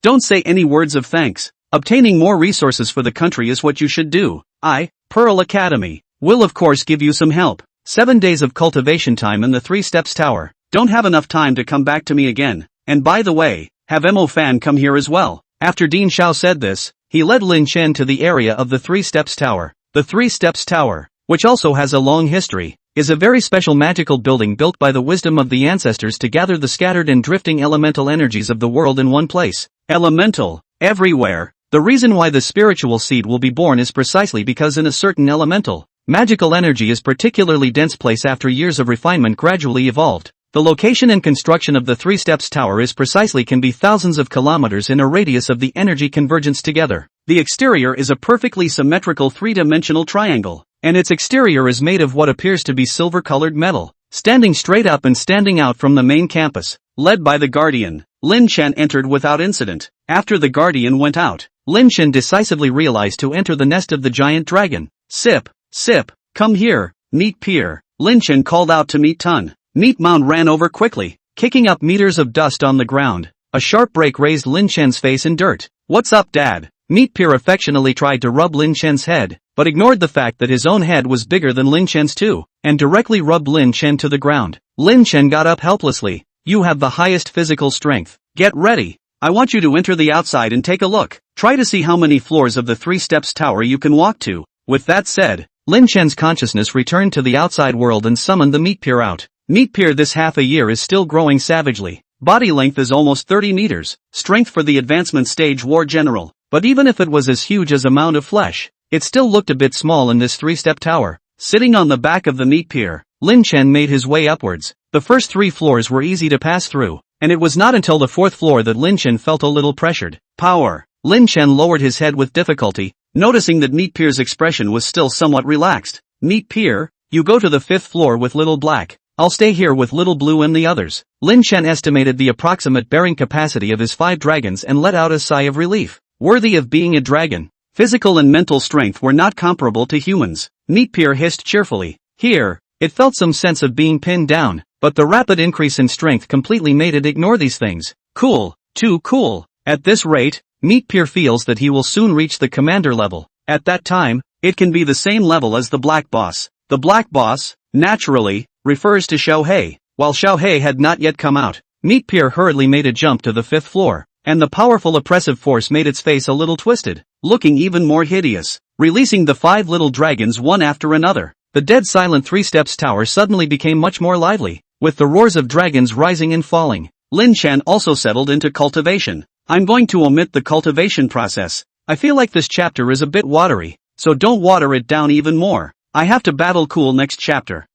S1: don't say any words of thanks. Obtaining more resources for the country is what you should do. Pearl Academy will of course give you some help. 7 days of cultivation time in the 3 Steps Tower. Don't have enough time to come back to me again. And by the way, have Mo Fan come here as well. After Dean Xiao said this, he led Lin Chen to the area of the 3 Steps Tower. The 3 Steps Tower, which also has a long history, is a very special magical building built by the wisdom of the ancestors to gather the scattered and drifting elemental energies of the world in one place. Elemental, everywhere. The reason why the spiritual seed will be born is precisely because in a certain elemental, magical energy is particularly dense place after years of refinement gradually evolved. The location and construction of the 3 Steps Tower is precisely can be thousands of kilometers in a radius of the energy convergence together. The exterior is a perfectly symmetrical 3-dimensional triangle, and its exterior is made of what appears to be silver-colored metal, standing straight up and standing out from the main campus. Led by the Guardian, Lin Chen entered without incident. After the Guardian went out, Lin Chen decisively realized to enter the nest of the giant dragon. Sip, sip, come here, Meat Pier. Lin Chen called out to Meat Tun. Meat Mound ran over quickly, kicking up meters of dust on the ground. A sharp break raised Lin Chen's face in dirt. What's up, Dad? Meat Pier affectionately tried to rub Lin Chen's head, but ignored the fact that his own head was bigger than Lin Chen's too, and directly rubbed Lin Chen to the ground. Lin Chen got up helplessly. You have the highest physical strength. Get ready. I want you to enter the outside and take a look. Try to see how many floors of the 3 Steps Tower you can walk to. With that said, Lin Chen's consciousness returned to the outside world and summoned the Meat Pier out. Meat Pier this half a year is still growing savagely. Body length is almost 30 meters. Strength for the advancement stage war general. But even if it was as huge as a mound of flesh, it still looked a bit small in this 3-step tower. Sitting on the back of the Meat Pier, Lin Chen made his way upwards. The first 3 floors were easy to pass through, and it was not until the 4th floor that Lin Chen felt a little pressured. Power. Lin Chen lowered his head with difficulty, noticing that Meat Pier's expression was still somewhat relaxed. Meat Pier, you go to the 5th floor with Little Black. I'll stay here with Little Blue and the others. Lin Chen estimated the approximate bearing capacity of his 5 dragons and let out a sigh of relief. Worthy of being a dragon. Physical and mental strength were not comparable to humans. Meat Pier hissed cheerfully. Here, it felt some sense of being pinned down, but the rapid increase in strength completely made it ignore these things. Cool, too cool. At this rate, Meat Pier feels that he will soon reach the commander level. At that time, it can be the same level as the Black Boss. The Black Boss, naturally, refers to Xiao He. While Xiao He had not yet come out, Meat Pier hurriedly made a jump to the 5th floor, and the powerful oppressive force made its face a little twisted, looking even more hideous, releasing the 5 little dragons one after another. The dead silent 3 Steps Tower suddenly became much more lively, with the roars of dragons rising and falling. Lin Chen also settled into cultivation. I'm going to omit the cultivation process. I feel like this chapter is a bit watery, so don't water it down even more. I have to battle cool next chapter.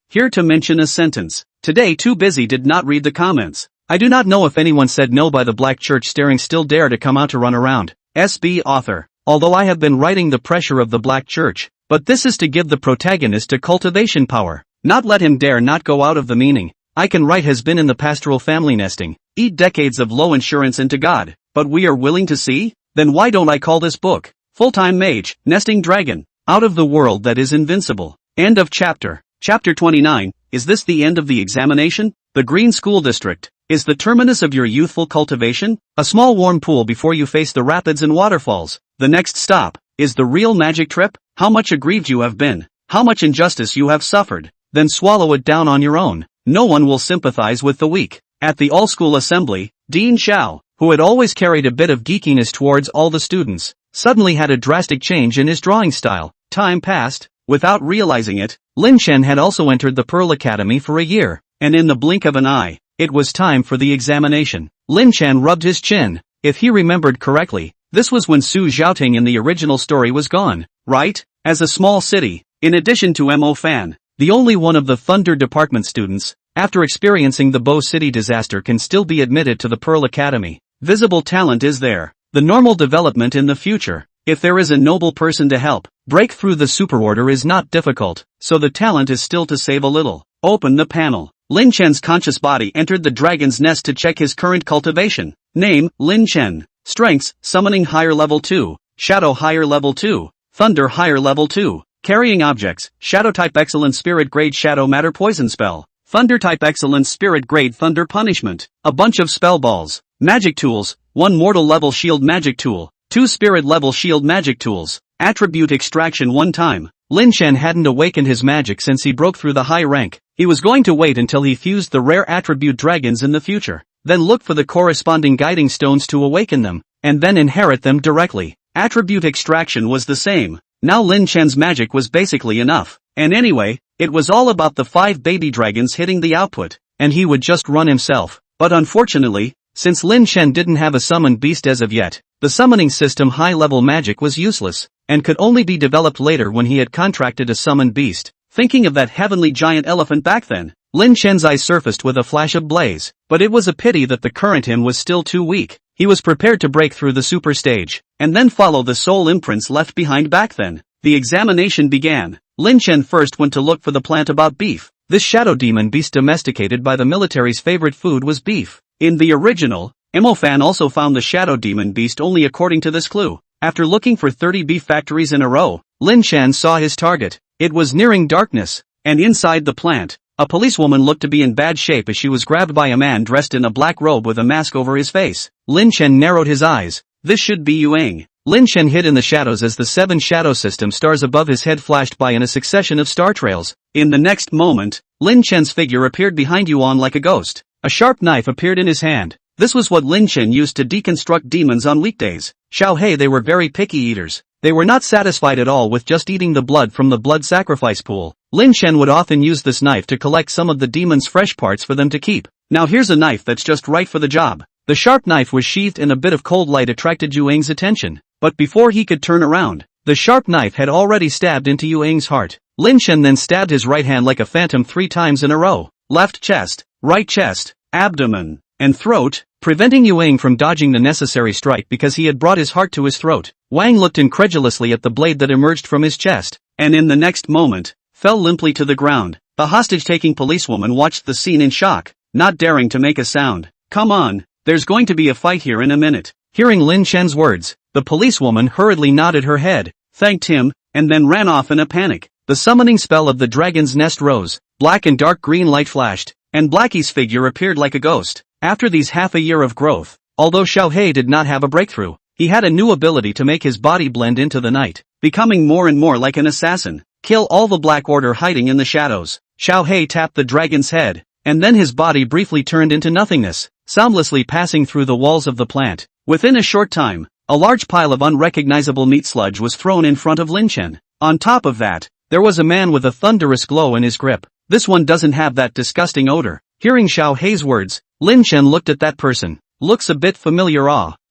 S1: Here to mention a sentence. Today too busy did not read the comments. I do not know if anyone said no by the Black Church staring still dare to come out to run around. SB author. Although I have been writing the pressure of the Black Church, but this is to give the protagonist a cultivation power. Not let him dare not go out of the meaning. I can write has been in the pastoral family nesting. Eat decades of low insurance into God. But we are willing to see? Then why don't I call this book Full-Time Mage, Nesting Dragon, Out of the World That Is Invincible. End of chapter. Chapter 29, is this the end of the examination? The Green School District, is the terminus of your youthful cultivation? A small warm pool before you face the rapids and waterfalls. The next stop, is the real magic trip? How much aggrieved you have been, how much injustice you have suffered, then swallow it down on your own. No one will sympathize with the weak. At the all-school assembly, Dean Xiao, who had always carried a bit of geekiness towards all the students, suddenly had a drastic change in his drawing style. Time passed. Without realizing it, Lin Chen had also entered the Pearl Academy for a year, and in the blink of an eye, it was time for the examination. Lin Chen rubbed his chin. If he remembered correctly, this was when Su Xiaoting in the original story was gone, right? As a small city, in addition to Mo Fan, the only one of the Thunder Department students, after experiencing the Bo City disaster can still be admitted to the Pearl Academy. Visible talent is there. The normal development in the future. If there is a noble person to help, break through the superorder is not difficult, so the talent is still to save a little. Open the panel. Lin Chen's conscious body entered the dragon's nest to check his current cultivation. Name, Lin Chen. Strengths, Summoning higher level 2, Shadow higher level 2, Thunder higher level 2. Carrying objects, Shadow type excellent spirit grade Shadow matter poison spell, Thunder type excellent spirit grade Thunder punishment, a bunch of spell balls. Magic tools, 1 mortal level shield magic tool, 2 spirit-level shield magic tools. Attribute extraction 1 time. Lin Chen hadn't awakened his magic since he broke through the high rank. He was going to wait until he fused the rare attribute dragons in the future, then look for the corresponding guiding stones to awaken them, and then inherit them directly. Attribute extraction was the same. Now Lin Chen's magic was basically enough. And anyway, it was all about the 5 baby dragons hitting the output, and he would just run himself. But unfortunately, since Lin Chen didn't have a summoned beast as of yet, the summoning system high-level magic was useless, and could only be developed later when he had contracted a summoned beast. Thinking of that heavenly giant elephant back then, Lin Chen's eyes surfaced with a flash of blaze, but it was a pity that the current him was still too weak. He was prepared to break through the super stage, and then follow the soul imprints left behind back then. The examination began. Lin Chen first went to look for the plant about beef. This shadow demon beast domesticated by the military's favorite food was beef. In the original, Fan also found the shadow demon beast only according to this clue. After looking for 30 beef factories in a row, Lin Chen saw his target. It was nearing darkness, and inside the plant, a policewoman looked to be in bad shape as she was grabbed by a man dressed in a black robe with a mask over his face. Lin Chen narrowed his eyes. This should be Yuang. Lin Chen hid in the shadows as the 7 shadow system stars above his head flashed by in a succession of star trails. In the next moment, Lin Chen's figure appeared behind Yuan like a ghost. A sharp knife appeared in his hand. This was what Lin Chen used to deconstruct demons on weekdays. Xiaohei, they were very picky eaters. They were not satisfied at all with just eating the blood from the blood sacrifice pool. Lin Chen would often use this knife to collect some of the demon's fresh parts for them to keep. Now here's a knife that's just right for the job. The sharp knife was sheathed and a bit of cold light attracted Yuang's attention. But before he could turn around, the sharp knife had already stabbed into Yuang's heart. Lin Chen then stabbed his right hand like a phantom 3 times in a row. Left chest, right chest, abdomen, and throat, preventing Yuang from dodging the necessary strike because he had brought his heart to his throat. Wang looked incredulously at the blade that emerged from his chest, and in the next moment, fell limply to the ground. The hostage-taking policewoman watched the scene in shock, not daring to make a sound. Come on, there's going to be a fight here in a minute. Hearing Lin Chen's words, the policewoman hurriedly nodded her head, thanked him, and then ran off in a panic. The summoning spell of the dragon's nest rose, black and dark green light flashed, and Blackie's figure appeared like a ghost. After these half a year of growth, although Xiaohei did not have a breakthrough, he had a new ability to make his body blend into the night, becoming more and more like an assassin. Kill all the Black Order hiding in the shadows. Xiaohei tapped the dragon's head, and then his body briefly turned into nothingness, soundlessly passing through the walls of the plant. Within a short time, a large pile of unrecognizable meat sludge was thrown in front of Lin Chen. On top of that, there was a man with a thunderous glow in his grip. This one doesn't have that disgusting odor. Hearing Xiaohei's words, Lin Chen looked at that person. Looks a bit familiar.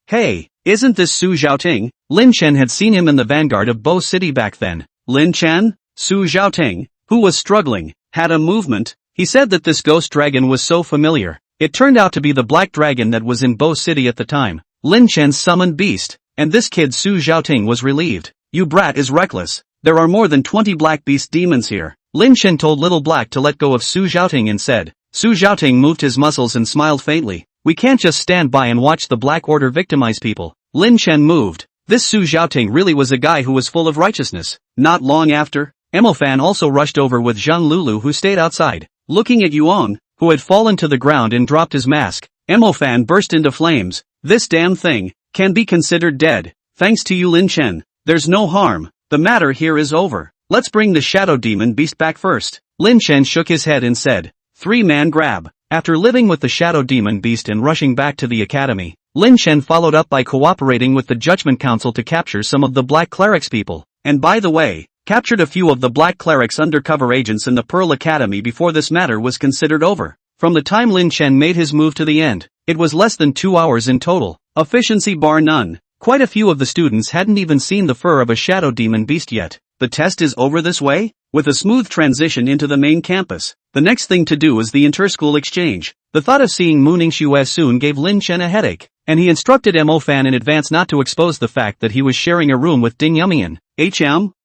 S1: Hey, isn't this Su Zhaoting? Lin Chen had seen him in the vanguard of Bo City back then. Lin Chen? Su Zhaoting, who was struggling, had a movement. He said that this ghost dragon was so familiar. It turned out to be the black dragon that was in Bo City at the time. Lin Chen's summoned beast, and this kid Su Zhaoting was relieved. You brat is reckless. There are more than 20 black beast demons here. Lin Chen told Little Black to let go of Su Zhaoting and said. Su Zhaoting moved his muscles and smiled faintly. We can't just stand by and watch the Black Order victimize people. Lin Chen moved. This Su Zhaoting really was a guy who was full of righteousness. Not long after, Fan also rushed over with Zhang Lulu, who stayed outside. Looking at Yuan, who had fallen to the ground and dropped his mask, Fan burst into flames. This damn thing can be considered dead. Thanks to you, Lin Chen. There's no harm. The matter here is over. Let's bring the shadow demon beast back first. Lin Chen shook his head and said, 3-man grab. After living with the shadow demon beast and rushing back to the academy, Lin Chen followed up by cooperating with the Judgment Council to capture some of the Black Clerics people. And by the way, captured a few of the Black Clerics undercover agents in the Pearl Academy before this matter was considered over. From the time Lin Chen made his move to the end, it was less than 2 hours in total. Efficiency bar none. Quite a few of the students hadn't even seen the fur of a shadow demon beast yet. The test is over this way? With a smooth transition into the main campus, the next thing to do is the inter-school exchange. The thought of seeing Mu Ningxue soon gave Lin Chen a headache, and he instructed Fan in advance not to expose the fact that he was sharing a room with Ding Yumian.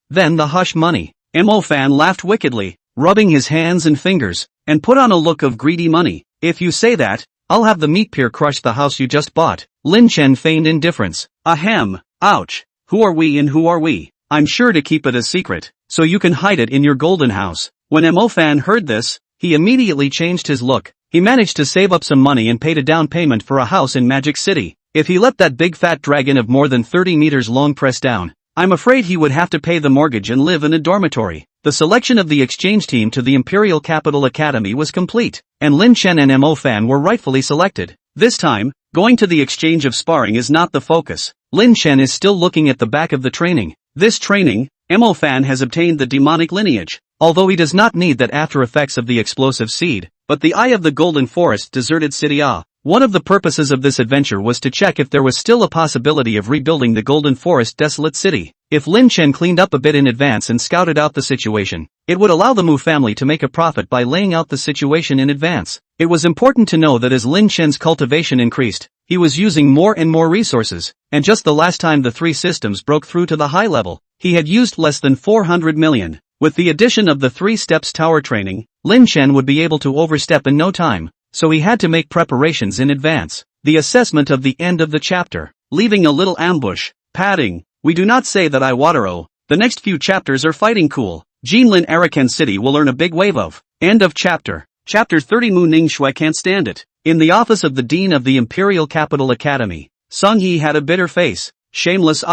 S1: Then the hush money. Fan laughed wickedly, rubbing his hands and fingers, and put on a look of greedy money. If you say that, I'll have the meat pier crush the house you just bought. Lin Chen feigned indifference. Ahem, ouch. Who are we and who are we? I'm sure to keep it a secret, so you can hide it in your golden house. When Fan heard this, he immediately changed his look. He managed to save up some money and paid a down payment for a house in Magic City. If he let that big fat dragon of more than 30 meters long press down, I'm afraid he would have to pay the mortgage and live in a dormitory. The selection of the exchange team to the Imperial Capital Academy was complete, and Lin Chen and Mo Fan were rightfully selected. This time, going to the exchange of sparring is not the focus. Lin Chen is still looking at the back of the training. This training, Mo Fan has obtained the demonic lineage, although he does not need that after effects of the explosive seed, but the Eye of the Golden Forest deserted City A. One of the purposes of this adventure was to check if there was still a possibility of rebuilding the Golden Forest desolate city. If Lin Chen cleaned up a bit in advance and scouted out the situation, it would allow the Mu family to make a profit by laying out the situation in advance. It was important to know that as Lin Chen's cultivation increased, he was using more and more resources, and just the last time the three systems broke through to the high level, he had used less than 400 million. With the addition of the 3 steps tower training, Lin Chen would be able to overstep in no time. So he had to make preparations in advance. The assessment of the end of the chapter. Leaving a little ambush. Padding. We do not say that I Watero. The next few chapters are fighting cool. Jinlin Arakan City will earn a big wave of. End of chapter. Chapter 30. Mu Ningshui can't stand it. In the office of the Dean of the Imperial Capital Academy, Sung He had a bitter face. Shameless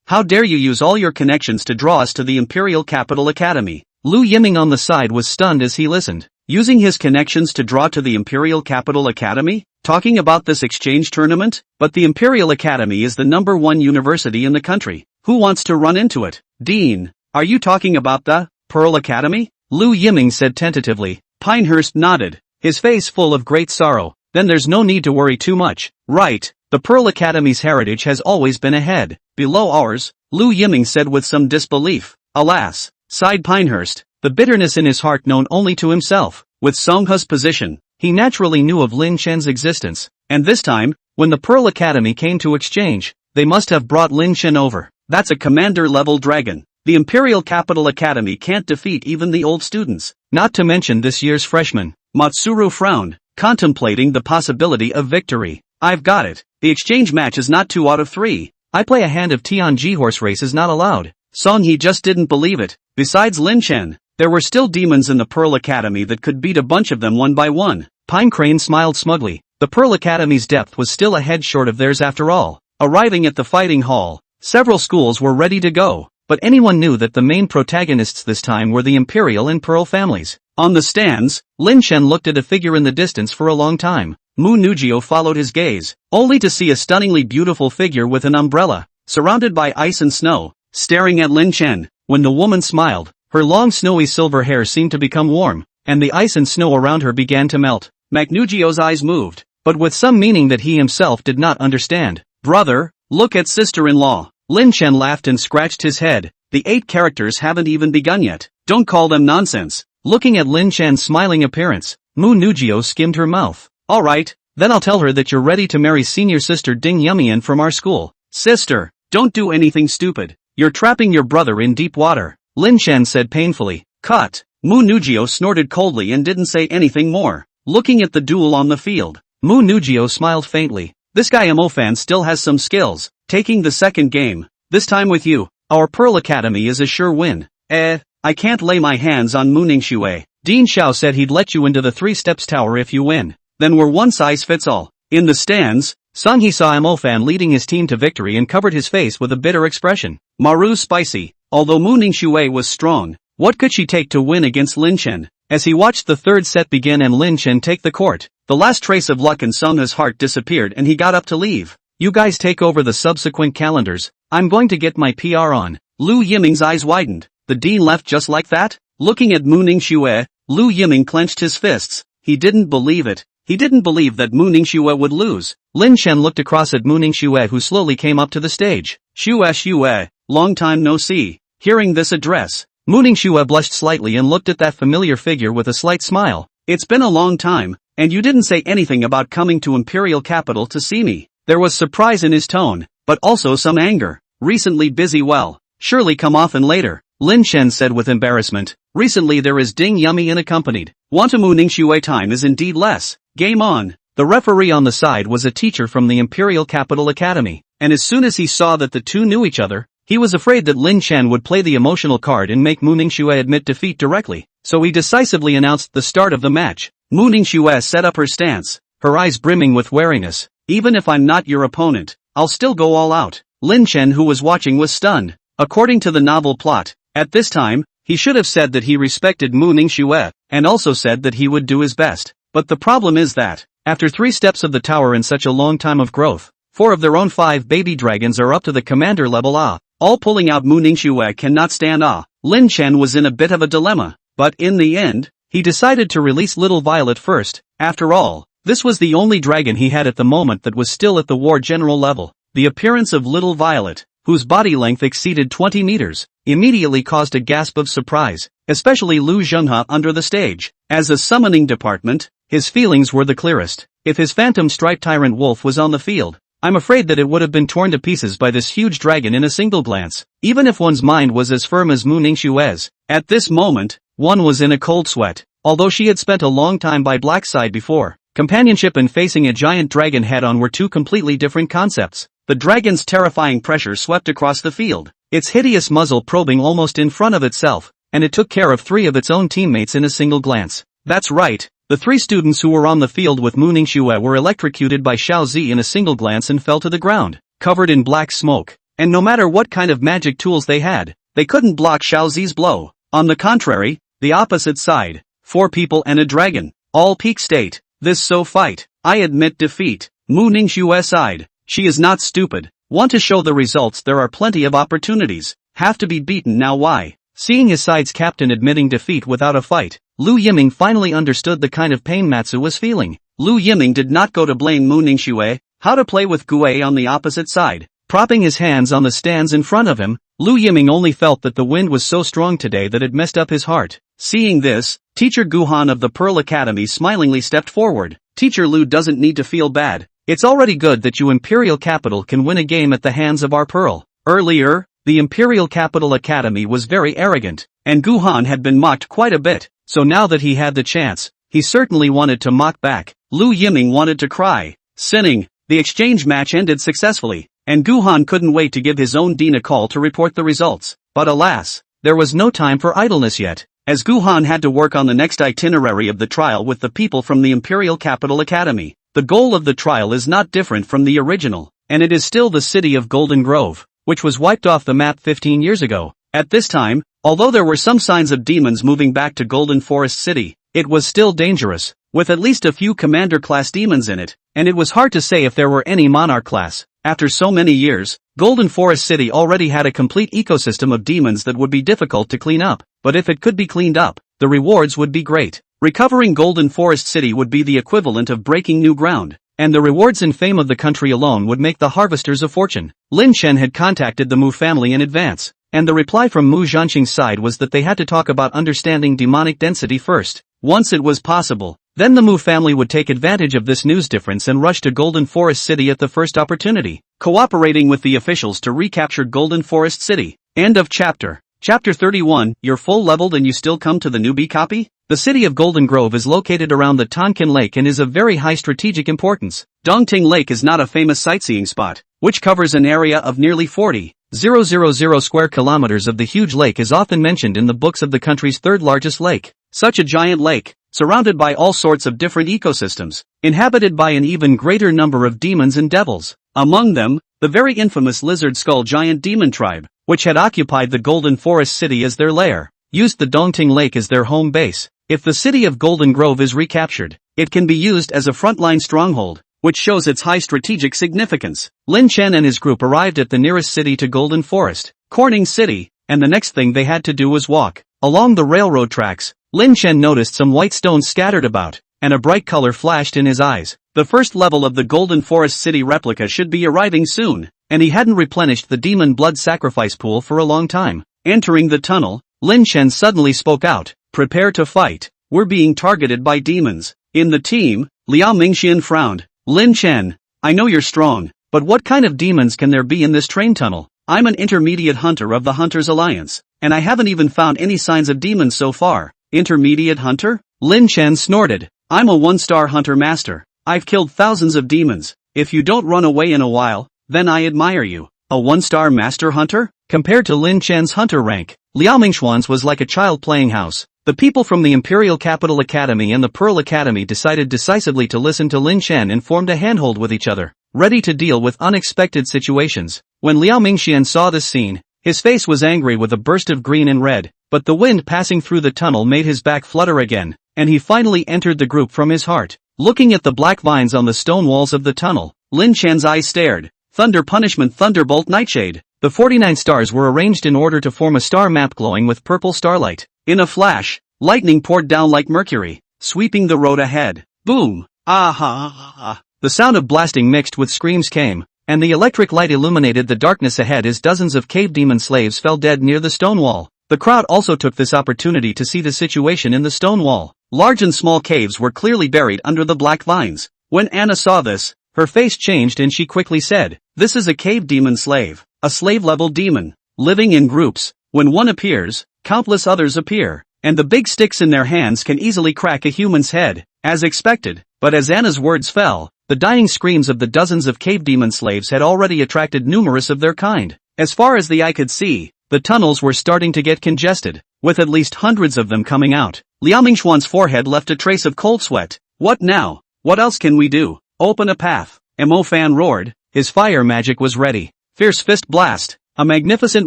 S1: how dare you use all your connections to draw us to the Imperial Capital Academy. Lu Yiming on the side was stunned as he listened. Using his connections to draw to the Imperial Capital Academy? Talking about this exchange tournament? But the Imperial Academy is the #1 university in the country. Who wants to run into it? Dean, are you talking about the Pearl Academy? Lu Yiming said tentatively. Pinehurst nodded, his face full of great sorrow. Then there's no need to worry too much. Right, the Pearl Academy's heritage has always been ahead, below ours, Lu Yiming said with some disbelief. Alas, sighed Pinehurst, the bitterness in his heart known only to himself. With Song He's position, he naturally knew of Lin Chen's existence, and this time, when the Pearl Academy came to exchange, they must have brought Lin Chen over. That's a commander-level dragon. The Imperial Capital Academy can't defeat even the old students, not to mention this year's freshman. Matsuru frowned, contemplating the possibility of victory. I've got it. The exchange match is not 2 out of 3. I play a hand of Tianji horse race is not allowed. Song He just didn't believe it. Besides Lin Chen, there were still demons in the Pearl Academy that could beat a bunch of them one by one. Pine Crane smiled smugly. The Pearl Academy's depth was still a head short of theirs after all. Arriving at the fighting hall, several schools were ready to go, but anyone knew that the main protagonists this time were the Imperial and Pearl families. On the stands, Lin Chen looked at a figure in the distance for a long time. Mu Nugio followed his gaze, only to see a stunningly beautiful figure with an umbrella, surrounded by ice and snow, staring at Lin Chen. When the woman smiled, her long snowy silver hair seemed to become warm, and the ice and snow around her began to melt. Macnugio's eyes moved, but with some meaning that he himself did not understand. Brother, look at sister-in-law. Lin Chen laughed and scratched his head. The 8 characters haven't even begun yet. Don't call them nonsense. Looking at Lin Chen's smiling appearance, Mu Nugio skimmed her mouth. Alright, then I'll tell her that you're ready to marry senior sister Ding Yumian from our school. Sister, don't do anything stupid. You're trapping your brother in deep water. Lin Chen said painfully. Cut. Mu Nugio snorted coldly and didn't say anything more. Looking at the duel on the field, Mu Nugio smiled faintly. This guy Mo-fan still has some skills. Taking the second game, this time with you, our Pearl Academy is a sure win. I can't lay my hands on Mu Ningshui. Dean Xiao said he'd let you into the 3 steps tower if you win. Then we're one size fits all. In the stands, Sung He saw Mo-fan leading his team to victory and covered his face with a bitter expression. Maru spicy. Although Mu Ningshui was strong, what could she take to win against Lin Chen? As he watched the third set begin and Lin Chen take the court, the last trace of luck in Sung He's heart disappeared and he got up to leave. You guys take over the subsequent calendars. I'm going to get my PR on. Lu Yiming's eyes widened. The dean left just like that? Looking at Mu Ningshui, Lu Yiming clenched his fists. He didn't believe it. He didn't believe that Mu Ningshui would lose. Lin Chen looked across at Mu Ningshui who slowly came up to the stage. Xue, long time no see. Hearing this address, Mu Ningshui blushed slightly and looked at that familiar figure with a slight smile. It's been a long time, and you didn't say anything about coming to Imperial Capital to see me. There was surprise in his tone, but also some anger. Recently busy well. Surely come often later. Lin Chen said with embarrassment. Recently there is Ding Yumi unaccompanied. Wantamu Ningshui time is indeed less. Game on. The referee on the side was a teacher from the Imperial Capital Academy, and as soon as he saw that the two knew each other, he was afraid that Lin Chen would play the emotional card and make Mu Ningshui admit defeat directly, so he decisively announced the start of the match. Mu Ningshui set up her stance, her eyes brimming with wariness. Even if I'm not your opponent, I'll still go all out. Lin Chen, who was watching, was stunned. According to the novel plot, at this time, he should have said that he respected Mu Ningxue, and also said that he would do his best. But the problem is that, after 3 steps of the tower in such a long time of growth, 4 of their own 5 baby dragons are up to the commander level all pulling out Mu Ningxue cannot stand Lin Chen was in a bit of a dilemma, but in the end, he decided to release Little Violet first. After all, this was the only dragon he had at the moment that was still at the war general level. The appearance of Little Violet, whose body length exceeded 20 meters, immediately caused a gasp of surprise, especially Lu Zhenghe under the stage. As a summoning department, his feelings were the clearest. If his phantom striped tyrant wolf was on the field, I'm afraid that it would have been torn to pieces by this huge dragon in a single glance, even if one's mind was as firm as Mu Ningxue's. At this moment, one was in a cold sweat. Although she had spent a long time by Black's side before, companionship and facing a giant dragon head-on were 2 completely different concepts. The dragon's terrifying pressure swept across the field, its hideous muzzle probing almost in front of itself, and it took care of 3 of its own teammates in a single glance. That's right. The 3 students who were on the field with Mu Ningxue were electrocuted by Xiao Zi in a single glance and fell to the ground, covered in black smoke. And no matter what kind of magic tools they had, they couldn't block Xiao Zi's blow. On the contrary, the opposite side, 4 people and a dragon, all peak state. This so fight. I admit defeat. Mu Ningxue sighed. She is not stupid. Want to show the results? There are plenty of opportunities. Have to be beaten now. Why? Seeing his side's captain admitting defeat without a fight, Lu Yiming finally understood the kind of pain Matsu was feeling. Lu Yiming did not go to blame Mu Ningxue. How to play with Gue on the opposite side. Propping his hands on the stands in front of him, Lu Yiming only felt that the wind was so strong today that it messed up his heart. Seeing this, Teacher Guhan of the Pearl Academy smilingly stepped forward. Teacher Lu doesn't need to feel bad. It's already good that you Imperial Capital can win a game at the hands of our Pearl. Earlier, the Imperial Capital Academy was very arrogant, and Guhan had been mocked quite a bit, so now that he had the chance, he certainly wanted to mock back. Lu Yiming wanted to cry. Sinning, the exchange match ended successfully, and Guhan couldn't wait to give his own dean a call to report the results. But alas, there was no time for idleness yet, as Guhan had to work on the next itinerary of the trial with the people from the Imperial Capital Academy. The goal of the trial is not different from the original, and it is still the city of Golden Grove, which was wiped off the map 15 years ago. At this time, although there were some signs of demons moving back to Golden Forest City, it was still dangerous, with at least a few commander-class demons in it, and it was hard to say if there were any monarch-class. After so many years, Golden Forest City already had a complete ecosystem of demons that would be difficult to clean up, but if it could be cleaned up, the rewards would be great. Recovering Golden Forest City would be the equivalent of breaking new ground, and the rewards and fame of the country alone would make the harvesters a fortune. Lin Chen had contacted the Mu family in advance, and the reply from Mu Zhanqing's side was that they had to talk about understanding demonic density first. Once it was possible, then the Mu family would take advantage of this news difference and rush to Golden Forest City at the first opportunity, cooperating with the officials to recapture Golden Forest City. End of chapter. Chapter 31, you're full leveled and you still come to the newbie copy? The city of Golden Grove is located around the Tonkin Lake and is of very high strategic importance. Dongting Lake is not a famous sightseeing spot, which covers an area of nearly 40,000 square kilometers of the huge lake is often mentioned in the books of the country's 3rd largest lake. Such a giant lake, surrounded by all sorts of different ecosystems, inhabited by an even greater number of demons and devils. Among them, the very infamous Lizard Skull Giant Demon Tribe, which had occupied the Golden Forest City as their lair, used the Dongting Lake as their home base. If the city of Golden Grove is recaptured, it can be used as a frontline stronghold, which shows its high strategic significance. Lin Chen and his group arrived at the nearest city to Golden Forest, Corning City, and the next thing they had to do was walk. Along the railroad tracks, Lin Chen noticed some white stones scattered about, and a bright color flashed in his eyes. The first level of the Golden Forest City replica should be arriving soon, and he hadn't replenished the demon blood sacrifice pool for a long time. Entering the tunnel, Lin Chen suddenly spoke out, "Prepare to fight, we're being targeted by demons." In the team, Liao Mingxian frowned. "Lin Chen, I know you're strong, but what kind of demons can there be in this train tunnel? I'm an intermediate hunter of the Hunters Alliance, and I haven't even found any signs of demons so far." "Intermediate hunter?" Lin Chen snorted. "I'm a 1-star hunter master. I've killed thousands of demons. If you don't run away in a while, then I admire you." A 1-star master hunter? Compared to Lin Chen's hunter rank, Liao Mingxuan's was like a child playing house. The people from the Imperial Capital Academy and the Pearl Academy decided decisively to listen to Lin Chen and formed a handhold with each other. ready to deal with unexpected situations. When Liao Mingxian saw this scene, his face was angry with a burst of green and red, but the wind passing through the tunnel made his back flutter again, and he finally entered the group from his heart. Looking at the black vines on the stone walls of the tunnel, Lin Chen's eyes stared. Thunder Punishment Thunderbolt Nightshade. The 49 stars were arranged in order to form a star map glowing with purple starlight. In a flash, lightning poured down like mercury, sweeping the road ahead. Boom! Ah-ha-ha-ha! The sound of blasting mixed with screams came, and the electric light illuminated the darkness ahead as dozens of cave demon slaves fell dead near the stone wall. The crowd also took this opportunity to see the situation in the stone wall. Large and small caves were clearly buried under the black vines. When Anna saw this, her face changed and she quickly said, "This is a cave demon slave, a slave-level demon, living in groups. When one appears, countless others appear, and the big sticks in their hands can easily crack a human's head," as expected. But as Anna's words fell, the dying screams of the dozens of cave demon slaves had already attracted numerous of their kind. As far as the eye could see, the tunnels were starting to get congested, with at least hundreds of them coming out. Liao Mingxuan's forehead left a trace of cold sweat. What now? What else can we do? Open a path. Mo Fan roared. His fire magic was ready. Fierce Fist Blast. A magnificent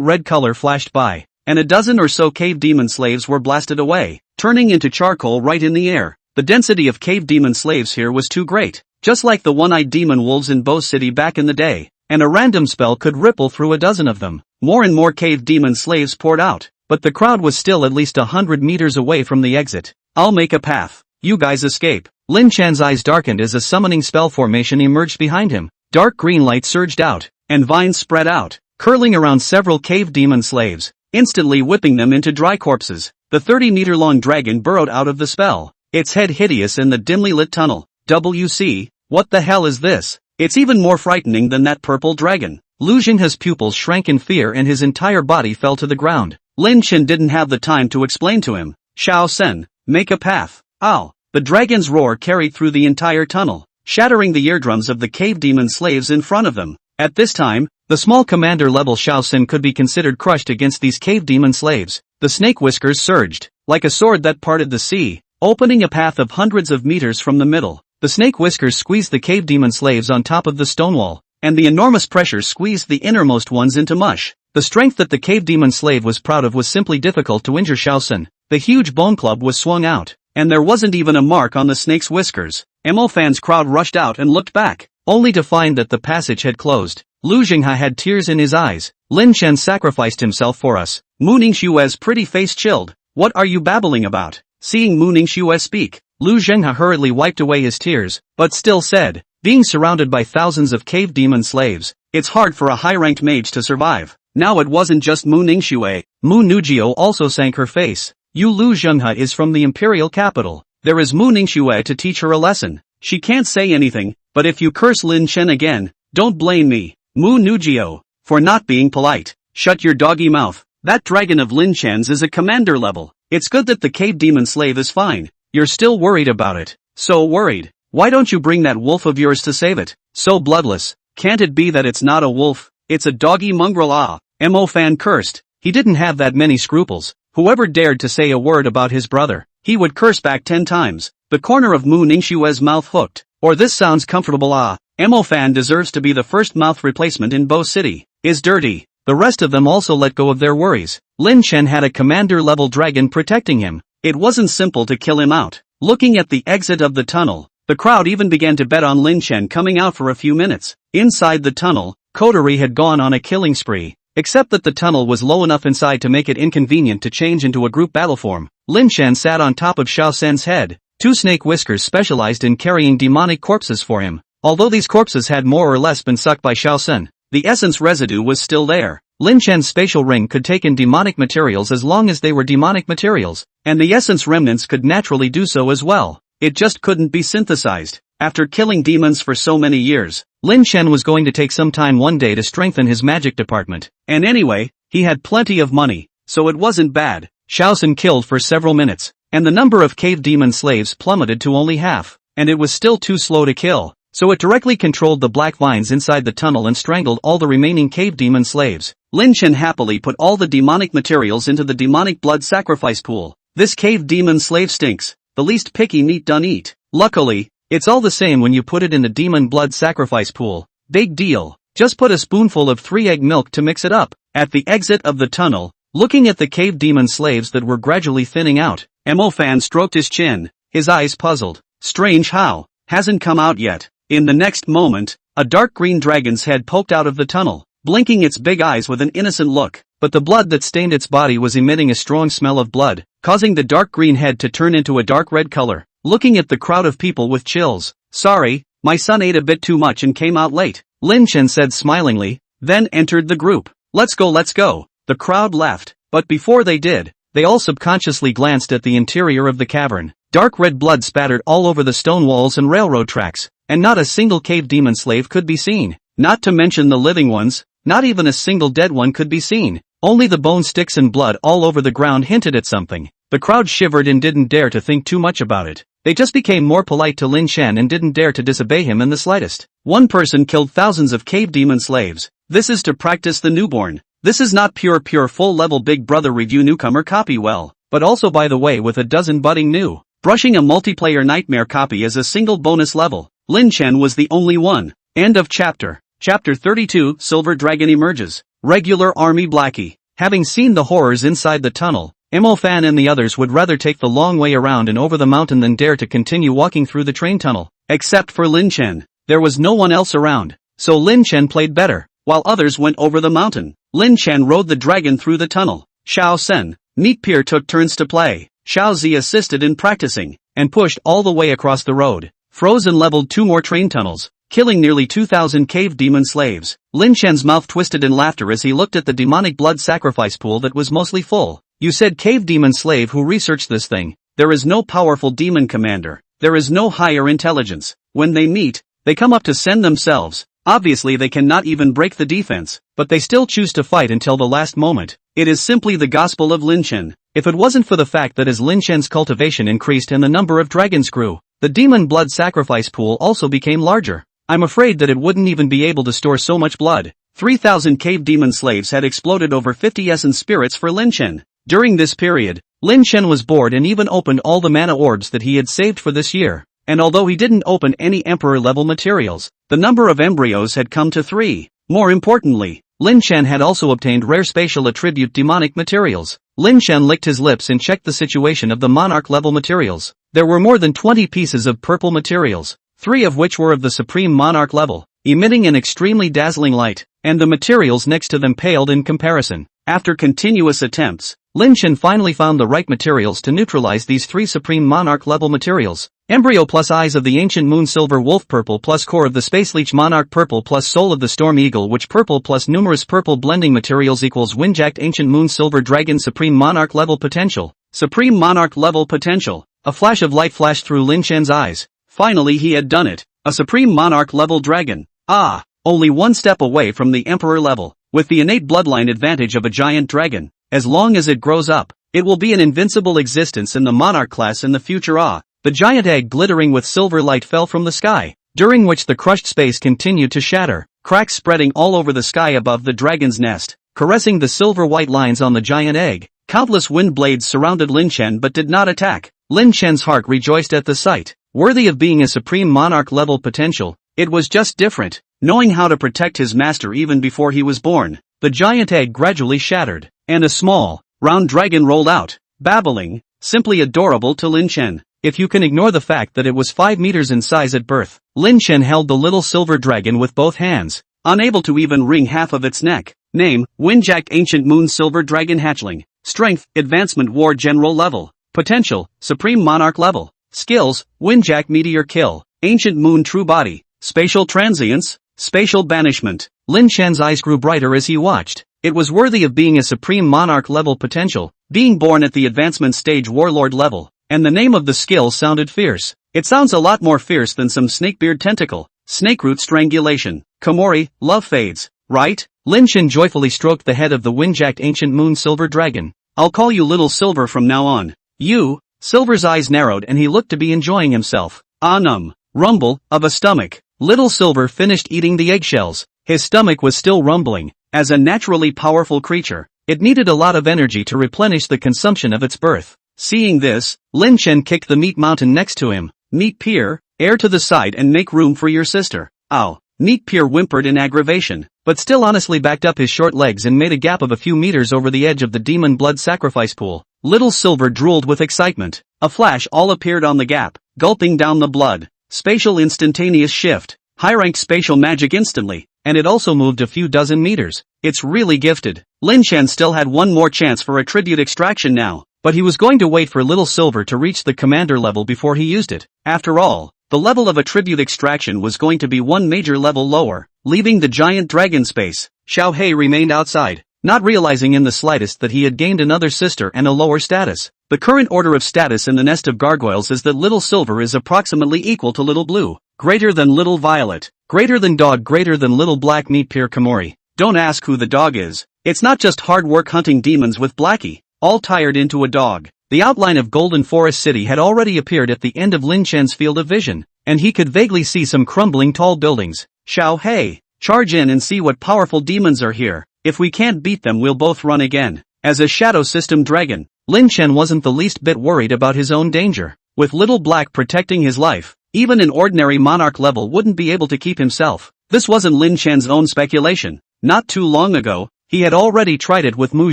S1: red color flashed by, and a dozen or so cave demon slaves were blasted away, turning into charcoal right in the air. The density of cave demon slaves here was too great, just like the one-eyed demon wolves in Bo City back in the day, and a random spell could ripple through a dozen of them. More and more cave demon slaves poured out, but the crowd was still at least 100 meters away from the exit. "I'll make a path. You guys escape." Lin Chan's eyes darkened as a summoning spell formation emerged behind him. Dark green light surged out, and vines spread out, curling around several cave demon slaves, instantly whipping them into dry corpses. The 30-meter-long dragon burrowed out of the spell, its head hideous in the dimly lit tunnel. "WC, what the hell is this? It's even more frightening than that purple dragon." Lu Jinghe's pupils shrank in fear and his entire body fell to the ground. Lin Chen didn't have the time to explain to him. "Xiao Sen, make a path." Ow! The dragon's roar carried through the entire tunnel, shattering the eardrums of the cave demon slaves in front of them. At this time, the small commander-level Xiao Sen could be considered crushed against these cave demon slaves. The snake whiskers surged, like a sword that parted the sea, opening a path of hundreds of meters from the middle. The snake whiskers squeezed the cave demon slaves on top of the stone wall, and the enormous pressure squeezed the innermost ones into mush. The strength that the cave demon slave was proud of was simply difficult to injure Xiao Sen. The huge bone club was swung out, and there wasn't even a mark on the snake's whiskers. Mo Fan's crowd rushed out and looked back, only to find that the passage had closed. Lu Jinghe had tears in his eyes. "Lin Chen sacrificed himself for us." Mu Ningxue's pretty face chilled. "What are you babbling about?" Seeing Mu Ningxue speak, Lu Jinghe hurriedly wiped away his tears, but still said, "Being surrounded by thousands of cave demon slaves, it's hard for a high-ranked mage to survive." Now it wasn't just Mu Ningxue. Mu Nujio also sank her face. "You Lu Jinghe is from the imperial capital. There is Mu Ningxue to teach her a lesson. She can't say anything, but if you curse Lin Chen again, don't blame me, Mu Nujio, for not being polite." "Shut your doggy mouth. That dragon of Lin Chen's is a commander level. It's good that the cave demon slave is fine. You're still worried about it. So worried. Why don't you bring that wolf of yours to save it? So bloodless. Can't it be that it's not a wolf? It's a doggy mongrel." Mo Fan cursed. He didn't have that many scruples. Whoever dared to say a word about his brother, he would curse back 10 times. The corner of Mu Ningxue's mouth hooked. "Or this sounds comfortable." Mo Fan deserves to be the first mouth replacement in Bo City. Is dirty. The rest of them also let go of their worries. Lin Chen had a commander-level dragon protecting him. It wasn't simple to kill him out. Looking at the exit of the tunnel, the crowd even began to bet on Lin Chen coming out for a few minutes. Inside the tunnel, Coterie had gone on a killing spree. Except that the tunnel was low enough inside to make it inconvenient to change into a group battle form. Lin Chen sat on top of Xiao Sen's head. 2 snake whiskers specialized in carrying demonic corpses for him. Although these corpses had more or less been sucked by Xiao Sen, the essence residue was still there. Lin Chen's spatial ring could take in demonic materials as long as they were demonic materials, and the essence remnants could naturally do so as well. It just couldn't be synthesized. After killing demons for so many years, Lin Chen was going to take some time one day to strengthen his magic department. And anyway, he had plenty of money, so it wasn't bad. Xiao Sen killed for several minutes, and the number of cave demon slaves plummeted to only half, and it was still too slow to kill, so it directly controlled the black vines inside the tunnel and strangled all the remaining cave demon slaves. Lin Chen happily put all the demonic materials into the demonic blood sacrifice pool. "This cave demon slave stinks. The least picky meat done eat." Luckily, it's all the same when you put it in the demon blood sacrifice pool. Big deal. Just put a spoonful of 3-egg milk to mix it up. At the exit of the tunnel, looking at the cave demon slaves that were gradually thinning out, Fan stroked his chin, his eyes puzzled. Strange how, hasn't come out yet. In the next moment, a dark green dragon's head poked out of the tunnel, blinking its big eyes with an innocent look, but the blood that stained its body was emitting a strong smell of blood, causing the dark green head to turn into a dark red color. Looking at the crowd of people with chills. Sorry, my son ate a bit too much and came out late, Lin Chen said smilingly, then entered the group. Let's go, let's go. The crowd laughed, but before they did, they all subconsciously glanced at the interior of the cavern. Dark red blood spattered all over the stone walls and railroad tracks, and not a single cave demon slave could be seen. Not to mention the living ones, not even a single dead one could be seen. Only the bone sticks and blood all over the ground hinted at something. The crowd shivered and didn't dare to think too much about it. They just became more polite to Lin Chen and didn't dare to disobey him in the slightest. One person killed thousands of cave demon slaves. This is to practice the newborn. This is not pure full-level Big Brother review newcomer copy well, but also by the way with a dozen budding new. Brushing a multiplayer nightmare copy as a single bonus level. Lin Chen was the only one. End of chapter. Chapter 32, Silver Dragon emerges. Regular Army Blackie. Having seen the horrors inside the tunnel, Fan and the others would rather take the long way around and over the mountain than dare to continue walking through the train tunnel. Except for Lin Chen. There was no one else around, so Lin Chen played better. While others went over the mountain, Lin Chen rode the dragon through the tunnel. Xiao Sen, Meat Pier took turns to play. Xiao Zi assisted in practicing, and pushed all the way across the road. Frozen leveled 2 more train tunnels, killing nearly 2,000 cave demon slaves. Lin Chen's mouth twisted in laughter as he looked at the demonic blood sacrifice pool that was mostly full. You said cave demon slave who researched this thing. There is no powerful demon commander. There is no higher intelligence. When they meet, they come up to send themselves. Obviously they cannot even break the defense, but they still choose to fight until the last moment. It is simply the gospel of Lin Chen. If it wasn't for the fact that as Lin Chen's cultivation increased and the number of dragons grew, the demon blood sacrifice pool also became larger. I'm afraid that it wouldn't even be able to store so much blood. 3,000 cave demon slaves had exploded over 50 essence spirits for Lin Chen. During this period, Lin Chen was bored and even opened all the mana orbs that he had saved for this year. And although he didn't open any emperor-level materials, the number of embryos had come to 3. More importantly, Lin Chen had also obtained rare spatial attribute demonic materials. Lin Chen licked his lips and checked the situation of the monarch-level materials. There were more than 20 pieces of purple materials, 3 of which were of the supreme monarch level, emitting an extremely dazzling light, and the materials next to them paled in comparison. After continuous attempts, Lin Chen finally found the right materials to neutralize these 3 supreme monarch-level materials. Embryo plus eyes of the ancient moon silver wolf purple plus core of the space leech monarch purple plus soul of the storm eagle witch purple plus numerous purple blending materials equals windjacked ancient moon silver dragon supreme monarch level potential. Supreme monarch level potential. A flash of light flashed through Lin Chen's eyes. Finally he had done it. A supreme monarch level dragon. Ah, only one step away from the emperor level. With the innate bloodline advantage of a giant dragon, as long as it grows up, it will be an invincible existence in the monarch class in the future. The giant egg glittering with silver light fell from the sky, during which the crushed space continued to shatter, cracks spreading all over the sky above the dragon's nest, caressing the silver-white lines on the giant egg. Countless wind blades surrounded Lin Chen but did not attack. Lin Chen's heart rejoiced at the sight. Worthy of being a supreme monarch-level potential, it was just different. Knowing how to protect his master even before he was born, the giant egg gradually shattered, and a small, round dragon rolled out, babbling, simply adorable to Lin Chen. If you can ignore the fact that it was 5 meters in size at birth, Lin Chen held the little silver dragon with both hands, unable to even wring half of its neck. Name, Windjack Ancient Moon Silver Dragon Hatchling. Strength, Advancement War General level. Potential, Supreme Monarch level. Skills, Windjack Meteor Kill, Ancient Moon True Body, Spatial Transience, Spatial Banishment. Lin Chen's eyes grew brighter as he watched. It was worthy of being a Supreme Monarch level potential, being born at the Advancement Stage Warlord level. And the name of the skill sounded fierce. It sounds a lot more fierce than some snakebeard tentacle. Snakeroot Strangulation. Komori, Love Fades. Right? Lin Chen joyfully stroked the head of the windjacked ancient moon silver dragon. I'll call you Little Silver from now on. You? Silver's eyes narrowed and he looked to be enjoying himself. Rumble, of a stomach. Little Silver finished eating the eggshells. His stomach was still rumbling. As a naturally powerful creature, it needed a lot of energy to replenish the consumption of its birth. Seeing this, Lin Chen kicked the meat mountain next to him. Meat Pier, air to the side and make room for your sister. Ow. Meat Pier whimpered in aggravation, but still honestly backed up his short legs and made a gap of a few meters over the edge of the demon blood sacrifice pool. Little Silver drooled with excitement. A flash all appeared on the gap, gulping down the blood. Spatial instantaneous shift. High-rank spatial magic instantly, and it also moved a few dozen meters. It's really gifted. Lin Chen still had one more chance for attribute extraction now, but he was going to wait for Little Silver to reach the commander level before he used it. After all, the level of attribute extraction was going to be one major level lower. Leaving the giant dragon space, Xiao Hei remained outside, not realizing in the slightest that he had gained another sister and a lower status. The current order of status in the nest of gargoyles is that Little Silver is approximately equal to Little Blue, greater than Little Violet, greater than Dog, greater than Little Black Meat Pier Kamori. Don't ask who the dog is. It's not just hard work hunting demons with Blackie, all tired into a dog. The outline of Golden Forest City had already appeared at the end of Lin Chen's field of vision, and he could vaguely see some crumbling tall buildings. Xiao Hei, charge in and see what powerful demons are here. If we can't beat them, we'll both run again. As a shadow system dragon, Lin Chen wasn't the least bit worried about his own danger. With Little Black protecting his life, even an ordinary monarch level wouldn't be able to keep himself. This wasn't Lin Chen's own speculation. Not too long ago, he had already tried it with Mu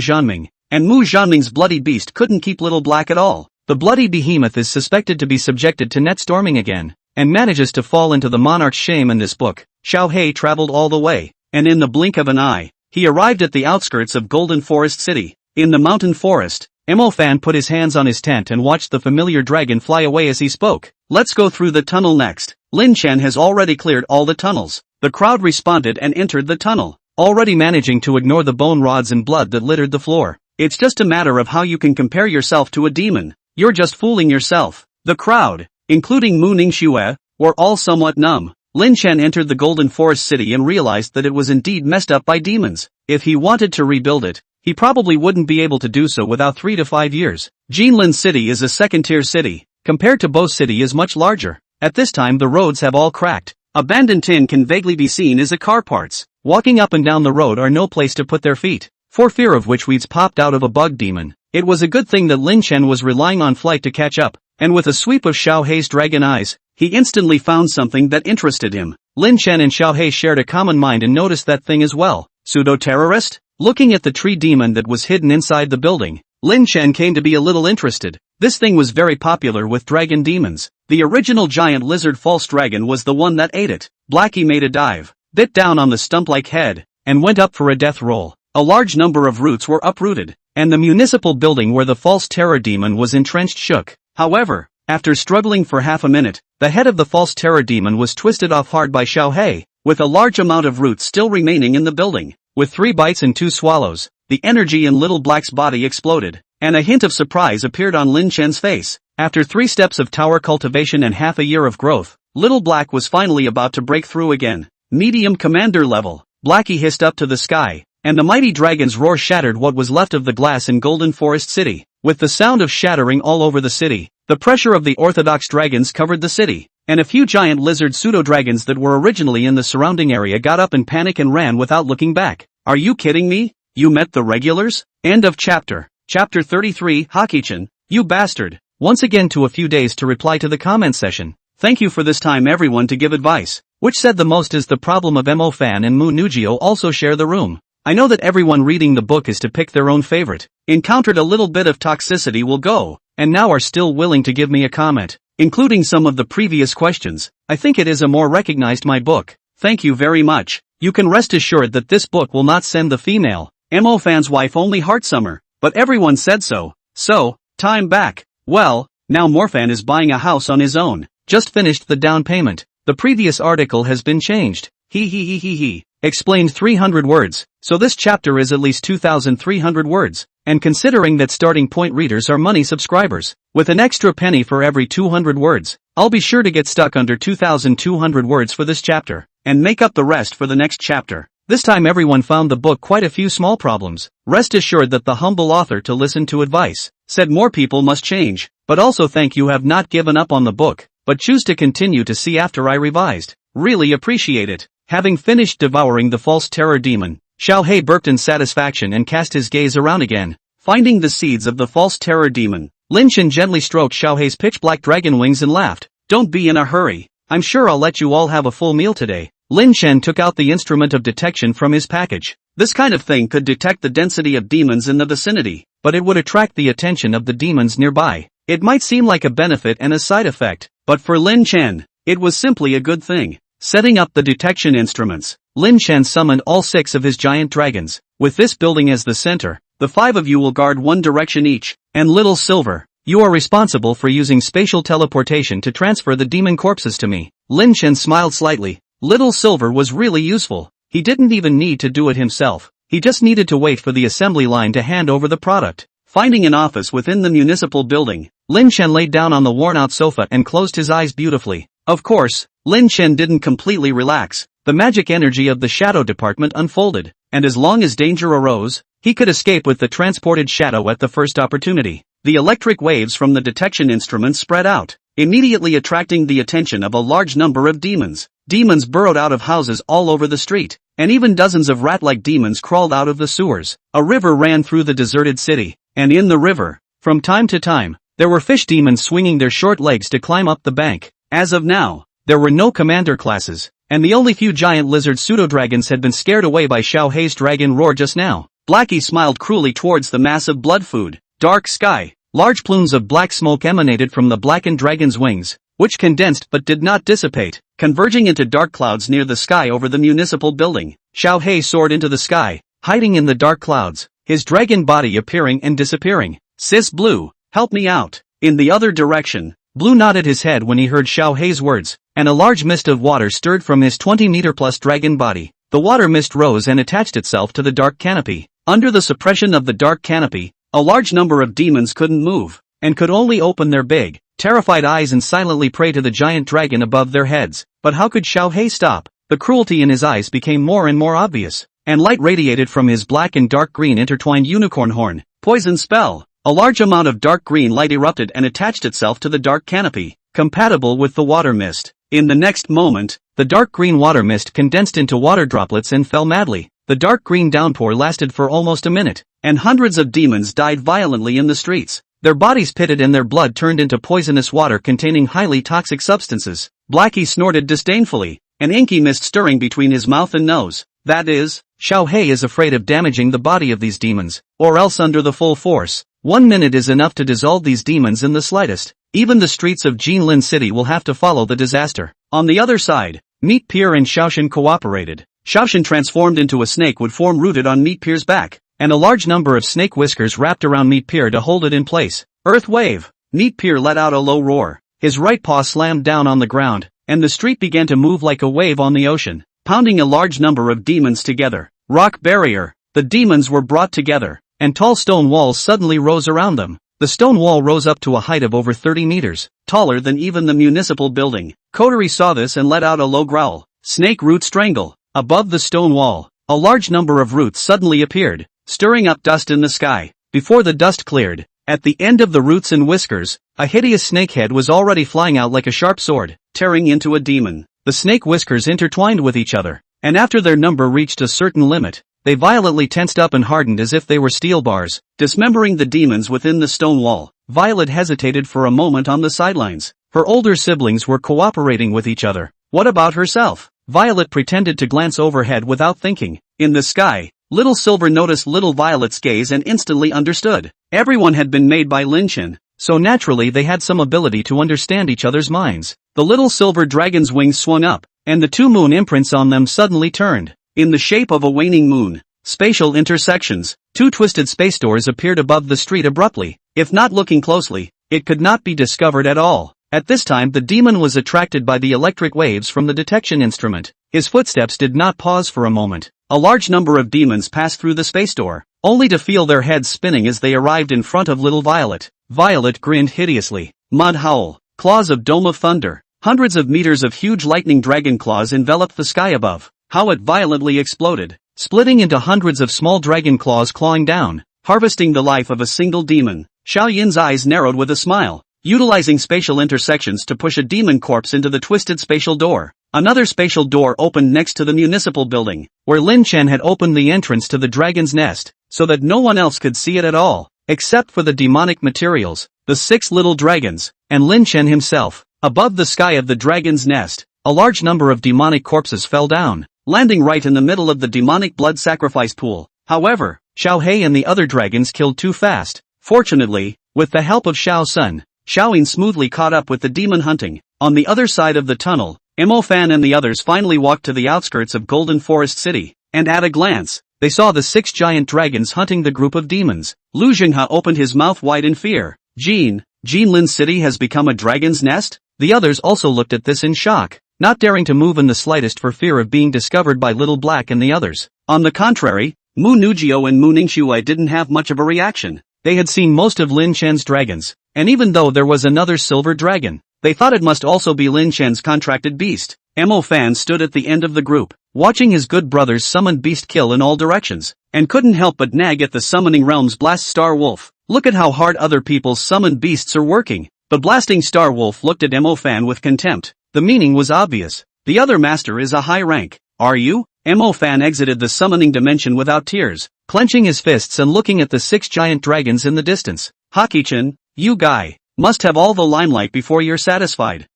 S1: Zhanming, and Mu Zhanming's bloody beast couldn't keep Little Black at all. The bloody behemoth is suspected to be subjected to net storming again, and manages to fall into the monarch's shame in this book. Xiao Hei traveled all the way, and in the blink of an eye, he arrived at the outskirts of Golden Forest City. In the mountain forest, Mo Fan put his hands on his tent and watched the familiar dragon fly away as he spoke. Let's go through the tunnel next. Lin Chen has already cleared all the tunnels. The crowd responded and entered the tunnel, already managing to ignore the bone rods and blood that littered the floor. It's just a matter of how you can compare yourself to a demon. You're just fooling yourself. The crowd, including Mu Ningxue, were all somewhat numb. Lin Chen entered the Golden Forest City and realized that it was indeed messed up by demons. If he wanted to rebuild it, he probably wouldn't be able to do so without 3 to 5 years. Jinlin City is a second-tier city, compared to Bo City is much larger. At this time the roads have all cracked. Abandoned tin can vaguely be seen as a car parts. Walking up and down the road are no place to put their feet, for fear of which weeds popped out of a bug demon. It was a good thing that Lin Chen was relying on flight to catch up, and with a sweep of Xiao Hei's dragon eyes, he instantly found something that interested him. Lin Chen and Xiao Hei shared a common mind and noticed that thing as well. Pseudo-terrorist? Looking at the tree demon that was hidden inside the building, Lin Chen came to be a little interested. This thing was very popular with dragon demons. The original giant lizard false dragon was the one that ate it. Blackie made a dive, bit down on the stump-like head, and went up for a death roll. A large number of roots were uprooted, and the municipal building where the false terror demon was entrenched shook. However, after struggling for half a minute, the head of the false terror demon was twisted off hard by Xiao Hei, with a large amount of roots still remaining in the building. With 3 bites and 2 swallows, the energy in Little Black's body exploded, and a hint of surprise appeared on Lin Chen's face. After 3 steps of tower cultivation and half a year of growth, Little Black was finally about to break through again. Medium commander level. Blackie hissed up to the sky, and the mighty dragon's roar shattered what was left of the glass in Golden Forest City. With the sound of shattering all over the city, the pressure of the orthodox dragons covered the city, and a few giant lizard pseudo-dragons that were originally in the surrounding area got up in panic and ran without looking back. Are you kidding me? You met the regulars? End of chapter. Chapter 33. Haki-chan, you bastard. Once again to a few days to reply to the comment session. Thank you for this time everyone to give advice. Which said the most is the problem of Mo Fan and Mu Nugio also share the room. I know that everyone reading the book is to pick their own favorite. Encountered a little bit of toxicity will go, and now are still willing to give me a comment, including some of the previous questions. I think it is a more recognized my book. Thank you very much. You can rest assured that this book will not send the female, Mo Fan's wife only Heartsummer, but everyone said so. So, time back. Well, now Morphan is buying a house on his own. Just finished the down payment. The previous article has been changed. He. Explained 300 words, so this chapter is at least 2,300 words, and considering that starting point readers are money subscribers, with an extra penny for every 200 words, I'll be sure to get stuck under 2,200 words for this chapter, and make up the rest for the next chapter. This time everyone found the book quite a few small problems. Rest assured that the humble author to listen to advice, said more people must change, but also thank you have not given up on the book, but choose to continue to see after I revised. Really appreciate it. Having finished devouring the false terror demon, Xiao Hei burped in satisfaction and cast his gaze around again, finding the seeds of the false terror demon. Lin Chen gently stroked Xiao Hei's pitch-black dragon wings and laughed. Don't be in a hurry. I'm sure I'll let you all have a full meal today. Lin Chen took out the instrument of detection from his package. This kind of thing could detect the density of demons in the vicinity, but it would attract the attention of the demons nearby. It might seem like a benefit and a side effect, but for Lin Chen, it was simply a good thing. Setting up the detection instruments, Lin Chen summoned all 6 of his giant dragons. With this building as the center, the 5 of you will guard one direction each, and Little Silver, you are responsible for using spatial teleportation to transfer the demon corpses to me. Lin Chen smiled slightly. Little Silver was really useful. He didn't even need to do it himself. He just needed to wait for the assembly line to hand over the product. Finding an office within the municipal building, Lin Chen laid down on the worn-out sofa and closed his eyes beautifully. Of course, Lin Chen didn't completely relax. The magic energy of the shadow department unfolded, and as long as danger arose, he could escape with the transported shadow at the first opportunity. The electric waves from the detection instruments spread out, immediately attracting the attention of a large number of demons. Demons burrowed out of houses all over the street, and even dozens of rat-like demons crawled out of the sewers. A river ran through the deserted city, and in the river, from time to time, there were fish demons swinging their short legs to climb up the bank. As of now, there were no commander classes, and the only few giant lizard pseudo-dragons had been scared away by Xiao Hei's dragon roar just now. Blackie smiled cruelly towards the massive blood food. Dark sky. Large plumes of black smoke emanated from the blackened dragon's wings, which condensed but did not dissipate, converging into dark clouds near the sky over the municipal building. Xiao Hei soared into the sky, hiding in the dark clouds, his dragon body appearing and disappearing. Sis Blue, help me out. In the other direction, Blue nodded his head when he heard Xiao Hei's words, and a large mist of water stirred from his 20-meter-plus dragon body. The water mist rose and attached itself to the dark canopy. Under the suppression of the dark canopy, a large number of demons couldn't move, and could only open their big, terrified eyes and silently pray to the giant dragon above their heads. But how could Xiao Hei stop? The cruelty in his eyes became more and more obvious, and light radiated from his black and dark green intertwined unicorn horn. Poison spell. A large amount of dark green light erupted and attached itself to the dark canopy, compatible with the water mist. In the next moment, the dark green water mist condensed into water droplets and fell madly. The dark green downpour lasted for almost a minute, and hundreds of demons died violently in the streets. Their bodies pitted and their blood turned into poisonous water containing highly toxic substances. Blackie snorted disdainfully, an inky mist stirring between his mouth and nose. That is, Xiao Hei is afraid of damaging the body of these demons, or else under the full force. 1 minute is enough to dissolve these demons in the slightest. Even the streets of Jinlin City will have to follow the disaster. On the other side, Meat Pier and Xiaoshan cooperated. Xiaoshan transformed into a snake would form rooted on Meat Pier's back, and a large number of snake whiskers wrapped around Meat Pier to hold it in place. Earth wave. Meat Pier let out a low roar. His right paw slammed down on the ground, and the street began to move like a wave on the ocean, pounding a large number of demons together. Rock barrier. The demons were brought together, and tall stone walls suddenly rose around them. The stone wall rose up to a height of over 30 meters, taller than even the municipal building. Kotori saw this and let out a low growl. Snake root strangle. Above the stone wall, a large number of roots suddenly appeared, stirring up dust in the sky. Before the dust cleared, at the end of the roots and whiskers, a hideous snake head was already flying out like a sharp sword, tearing into a demon. The snake whiskers intertwined with each other, and after their number reached a certain limit, they violently tensed up and hardened as if they were steel bars, dismembering the demons within the stone wall. Violet hesitated for a moment on the sidelines. Her older siblings were cooperating with each other. What about herself? Violet pretended to glance overhead without thinking. In the sky, Little Silver noticed Little Violet's gaze and instantly understood. Everyone had been made by Lin Chen, so naturally they had some ability to understand each other's minds. The Little Silver dragon's wings swung up, and the 2 moon imprints on them suddenly turned, in the shape of a waning moon. Spatial intersections. 2 twisted space doors appeared above the street abruptly. If not looking closely, it could not be discovered at all. At this time the demon was attracted by the electric waves from the detection instrument. His footsteps did not pause for a moment. A large number of demons passed through the space door, only to feel their heads spinning as they arrived in front of Little Violet. Violet grinned hideously. Mud howl. Claws of Dome of Thunder. Hundreds of meters of huge lightning dragon claws enveloped the sky above. How it violently exploded, splitting into hundreds of small dragon claws clawing down, harvesting the life of a single demon. Xiao Yin's eyes narrowed with a smile. Utilizing spatial intersections to push a demon corpse into the twisted spatial door. Another spatial door opened next to the municipal building, where Lin Chen had opened the entrance to the dragon's nest, so that no one else could see it at all, except for the demonic materials, the 6 little dragons, and Lin Chen himself. Above the sky of the dragon's nest, a large number of demonic corpses fell down, landing right in the middle of the demonic blood sacrifice pool. However, Xiao Hei and the other dragons killed too fast. Fortunately, with the help of Xiao Sun, Xiaoyin smoothly caught up with the demon hunting. On the other side of the tunnel, Mo Fan and the others finally walked to the outskirts of Golden Forest City, and at a glance, they saw the 6 giant dragons hunting the group of demons. Lu Zhenghe opened his mouth wide in fear. Jinlin City has become a dragon's nest? The others also looked at this in shock, not daring to move in the slightest for fear of being discovered by Little Black and the others. On the contrary, Mu Nujio and Mu Ningxue didn't have much of a reaction. They had seen most of Lin Chen's dragons, and even though there was another silver dragon, they thought it must also be Lin Chen's contracted beast. Mo Fan stood at the end of the group, watching his good brothers summon beast kill in all directions, and couldn't help but nag at the Summoning Realm's Blast Star Wolf. Look at how hard other people's summoned beasts are working. The Blasting Star Wolf looked at Mo Fan with contempt. The meaning was obvious. The other master is a high rank. Are you? Mo Fan exited the summoning dimension without tears, clenching his fists and looking at the 6 giant dragons in the distance. Haki-chan, you guy, must have all the limelight before you're satisfied.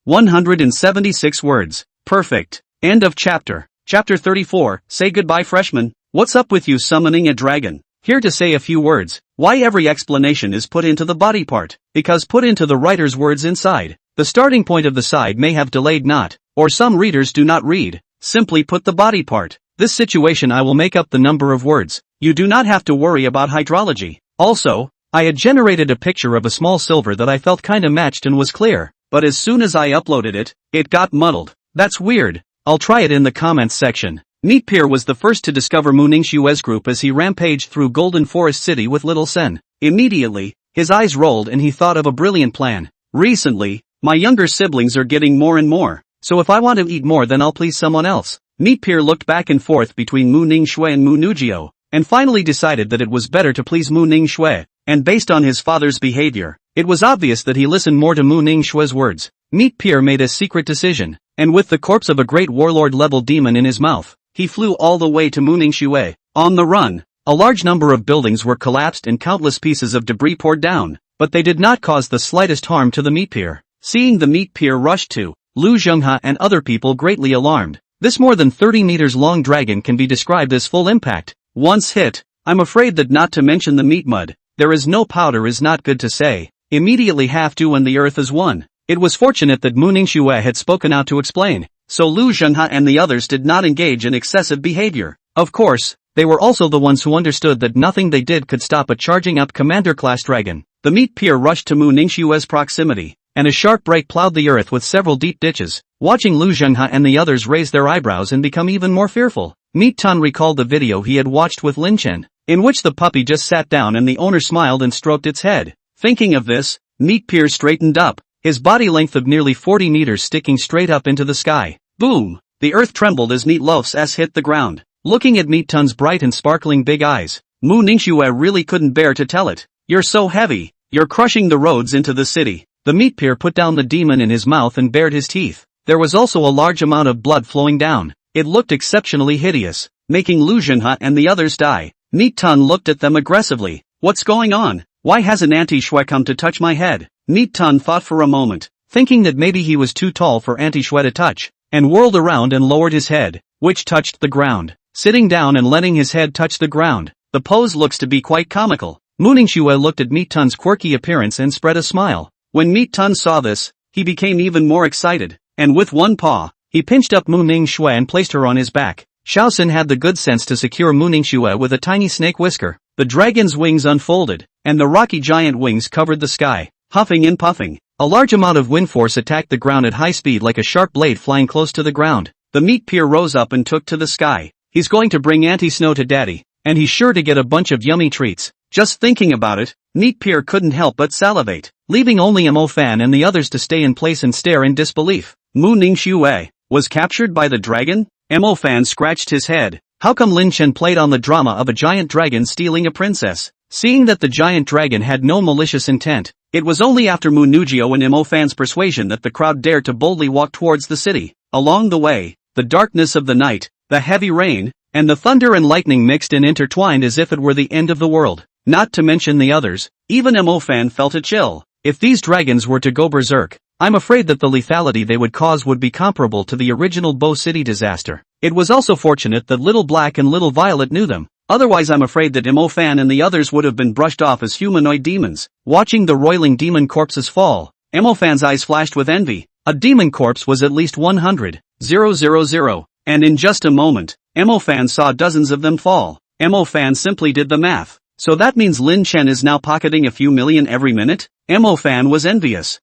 S1: 176 words. Perfect. End of chapter. Chapter 34, Say Goodbye Freshman. What's up with you summoning a dragon? Here to say a few words. Why every explanation is put into the body part? Because put into the writer's words inside. The starting point of the side may have delayed not, or some readers do not read. Simply put the body part. This situation I will make up the number of words. You do not have to worry about hydrology. Also, I had generated a picture of a small silver that I felt kinda matched and was clear, but as soon as I uploaded it, it got muddled. That's weird. I'll try it in the comments section. Neat Pier was the first to discover Mu Ningxue's group as he rampaged through Golden Forest City with Little Sen. Immediately, his eyes rolled and he thought of a brilliant plan. Recently, my younger siblings are getting more and more, so if I want to eat more then I'll please someone else. Neat Pier looked back and forth between Mu Ningxue and Mu Nujio, and finally decided that it was better to please Mu Ningxue, and based on his father's behavior, it was obvious that he listened more to Mu Ningxue's words. Neat Pier made a secret decision, and with the corpse of a great warlord-level demon in his mouth, he flew all the way to Mu Ningxue. On the run, a large number of buildings were collapsed and countless pieces of debris poured down, but they did not cause the slightest harm to the Meat Pier. Seeing the Meat Pier rush to, Lu Zhenghe and other people greatly alarmed. This more than 30 meters long dragon can be described as full impact. Once hit, I'm afraid that not to mention the meat mud, there is no powder is not good to say. Immediately have to when the earth is one. It was fortunate that Mu Ningxue had spoken out to explain, so Lu Zhenghe and the others did not engage in excessive behavior. Of course, they were also the ones who understood that nothing they did could stop a charging up commander-class dragon. The Meat Pier rushed to Mu Ningxue's proximity, and a sharp break plowed the earth with several deep ditches. Watching Lu Zhenghe and the others raise their eyebrows and become even more fearful, Meat Tun recalled the video he had watched with Lin Chen, in which the puppy just sat down and the owner smiled and stroked its head. Thinking of this, Meat Pier straightened up, his body length of nearly 40 meters sticking straight up into the sky. Boom! The earth trembled as Meat Loaf's ass hit the ground. Looking at Meat Tun's bright and sparkling big eyes, Mu Ningxue really couldn't bear to tell it. You're so heavy, you're crushing the roads into the city. The Meat Pier put down the demon in his mouth and bared his teeth. There was also a large amount of blood flowing down. It looked exceptionally hideous, making Lu Zhenghe and the others die. Meat Tun looked at them aggressively. What's going on? Why hasn't Auntie Shue come to touch my head? Meat Tun thought for a moment, thinking that maybe he was too tall for Auntie Shue to touch, and whirled around and lowered his head, which touched the ground. Sitting down and letting his head touch the ground, the pose looks to be quite comical. Mu Ningxue looked at Meat Tun's quirky appearance and spread a smile. When Meat Tun saw this, he became even more excited, and with one paw, he pinched up Mu Ningxue and placed her on his back. Xiaosun had the good sense to secure Mu Ningxue with a tiny snake whisker. The dragon's wings unfolded, and the rocky giant wings covered the sky. Huffing and puffing, a large amount of wind force attacked the ground at high speed like a sharp blade flying close to the ground. The Meat Pier rose up and took to the sky. He's going to bring Auntie Snow to Daddy, and he's sure to get a bunch of yummy treats. Just thinking about it, Meat Pier couldn't help but salivate, leaving only Mo Fan and the others to stay in place and stare in disbelief. Mu Ningxue was captured by the dragon? Mo Fan scratched his head. How come Lin Chen played on the drama of a giant dragon stealing a princess? Seeing that the giant dragon had no malicious intent, it was only after Mu Nujio and Mo Fan's persuasion that the crowd dared to boldly walk towards the city. Along the way, the darkness of the night, the heavy rain, and the thunder and lightning mixed and intertwined as if it were the end of the world. Not to mention the others, even Mo Fan felt a chill. If these dragons were to go berserk, I'm afraid that the lethality they would cause would be comparable to the original Bow City disaster. It was also fortunate that Little Black and Little Violet knew them. Otherwise I'm afraid that Imo-fan and the others would have been brushed off as humanoid demons. Watching the roiling demon corpses fall, Imo-fan's eyes flashed with envy. A demon corpse was at least 100,000, and in just a moment, Imo-fan saw dozens of them fall. Imo-fan simply did the math. So that means Lin Chen is now pocketing a few million every minute? Imo-fan was envious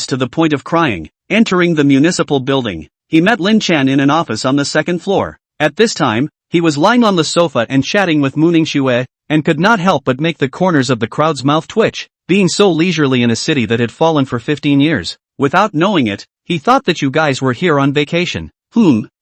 S1: to the point of crying. Entering the municipal building, he met Lin Chen in an office on the second floor. At this time, he was lying on the sofa and chatting with Mooning Xue, and could not help but make the corners of the crowd's mouth twitch. Being so leisurely in a city that had fallen for 15 years, without knowing it, he thought that you guys were here on vacation.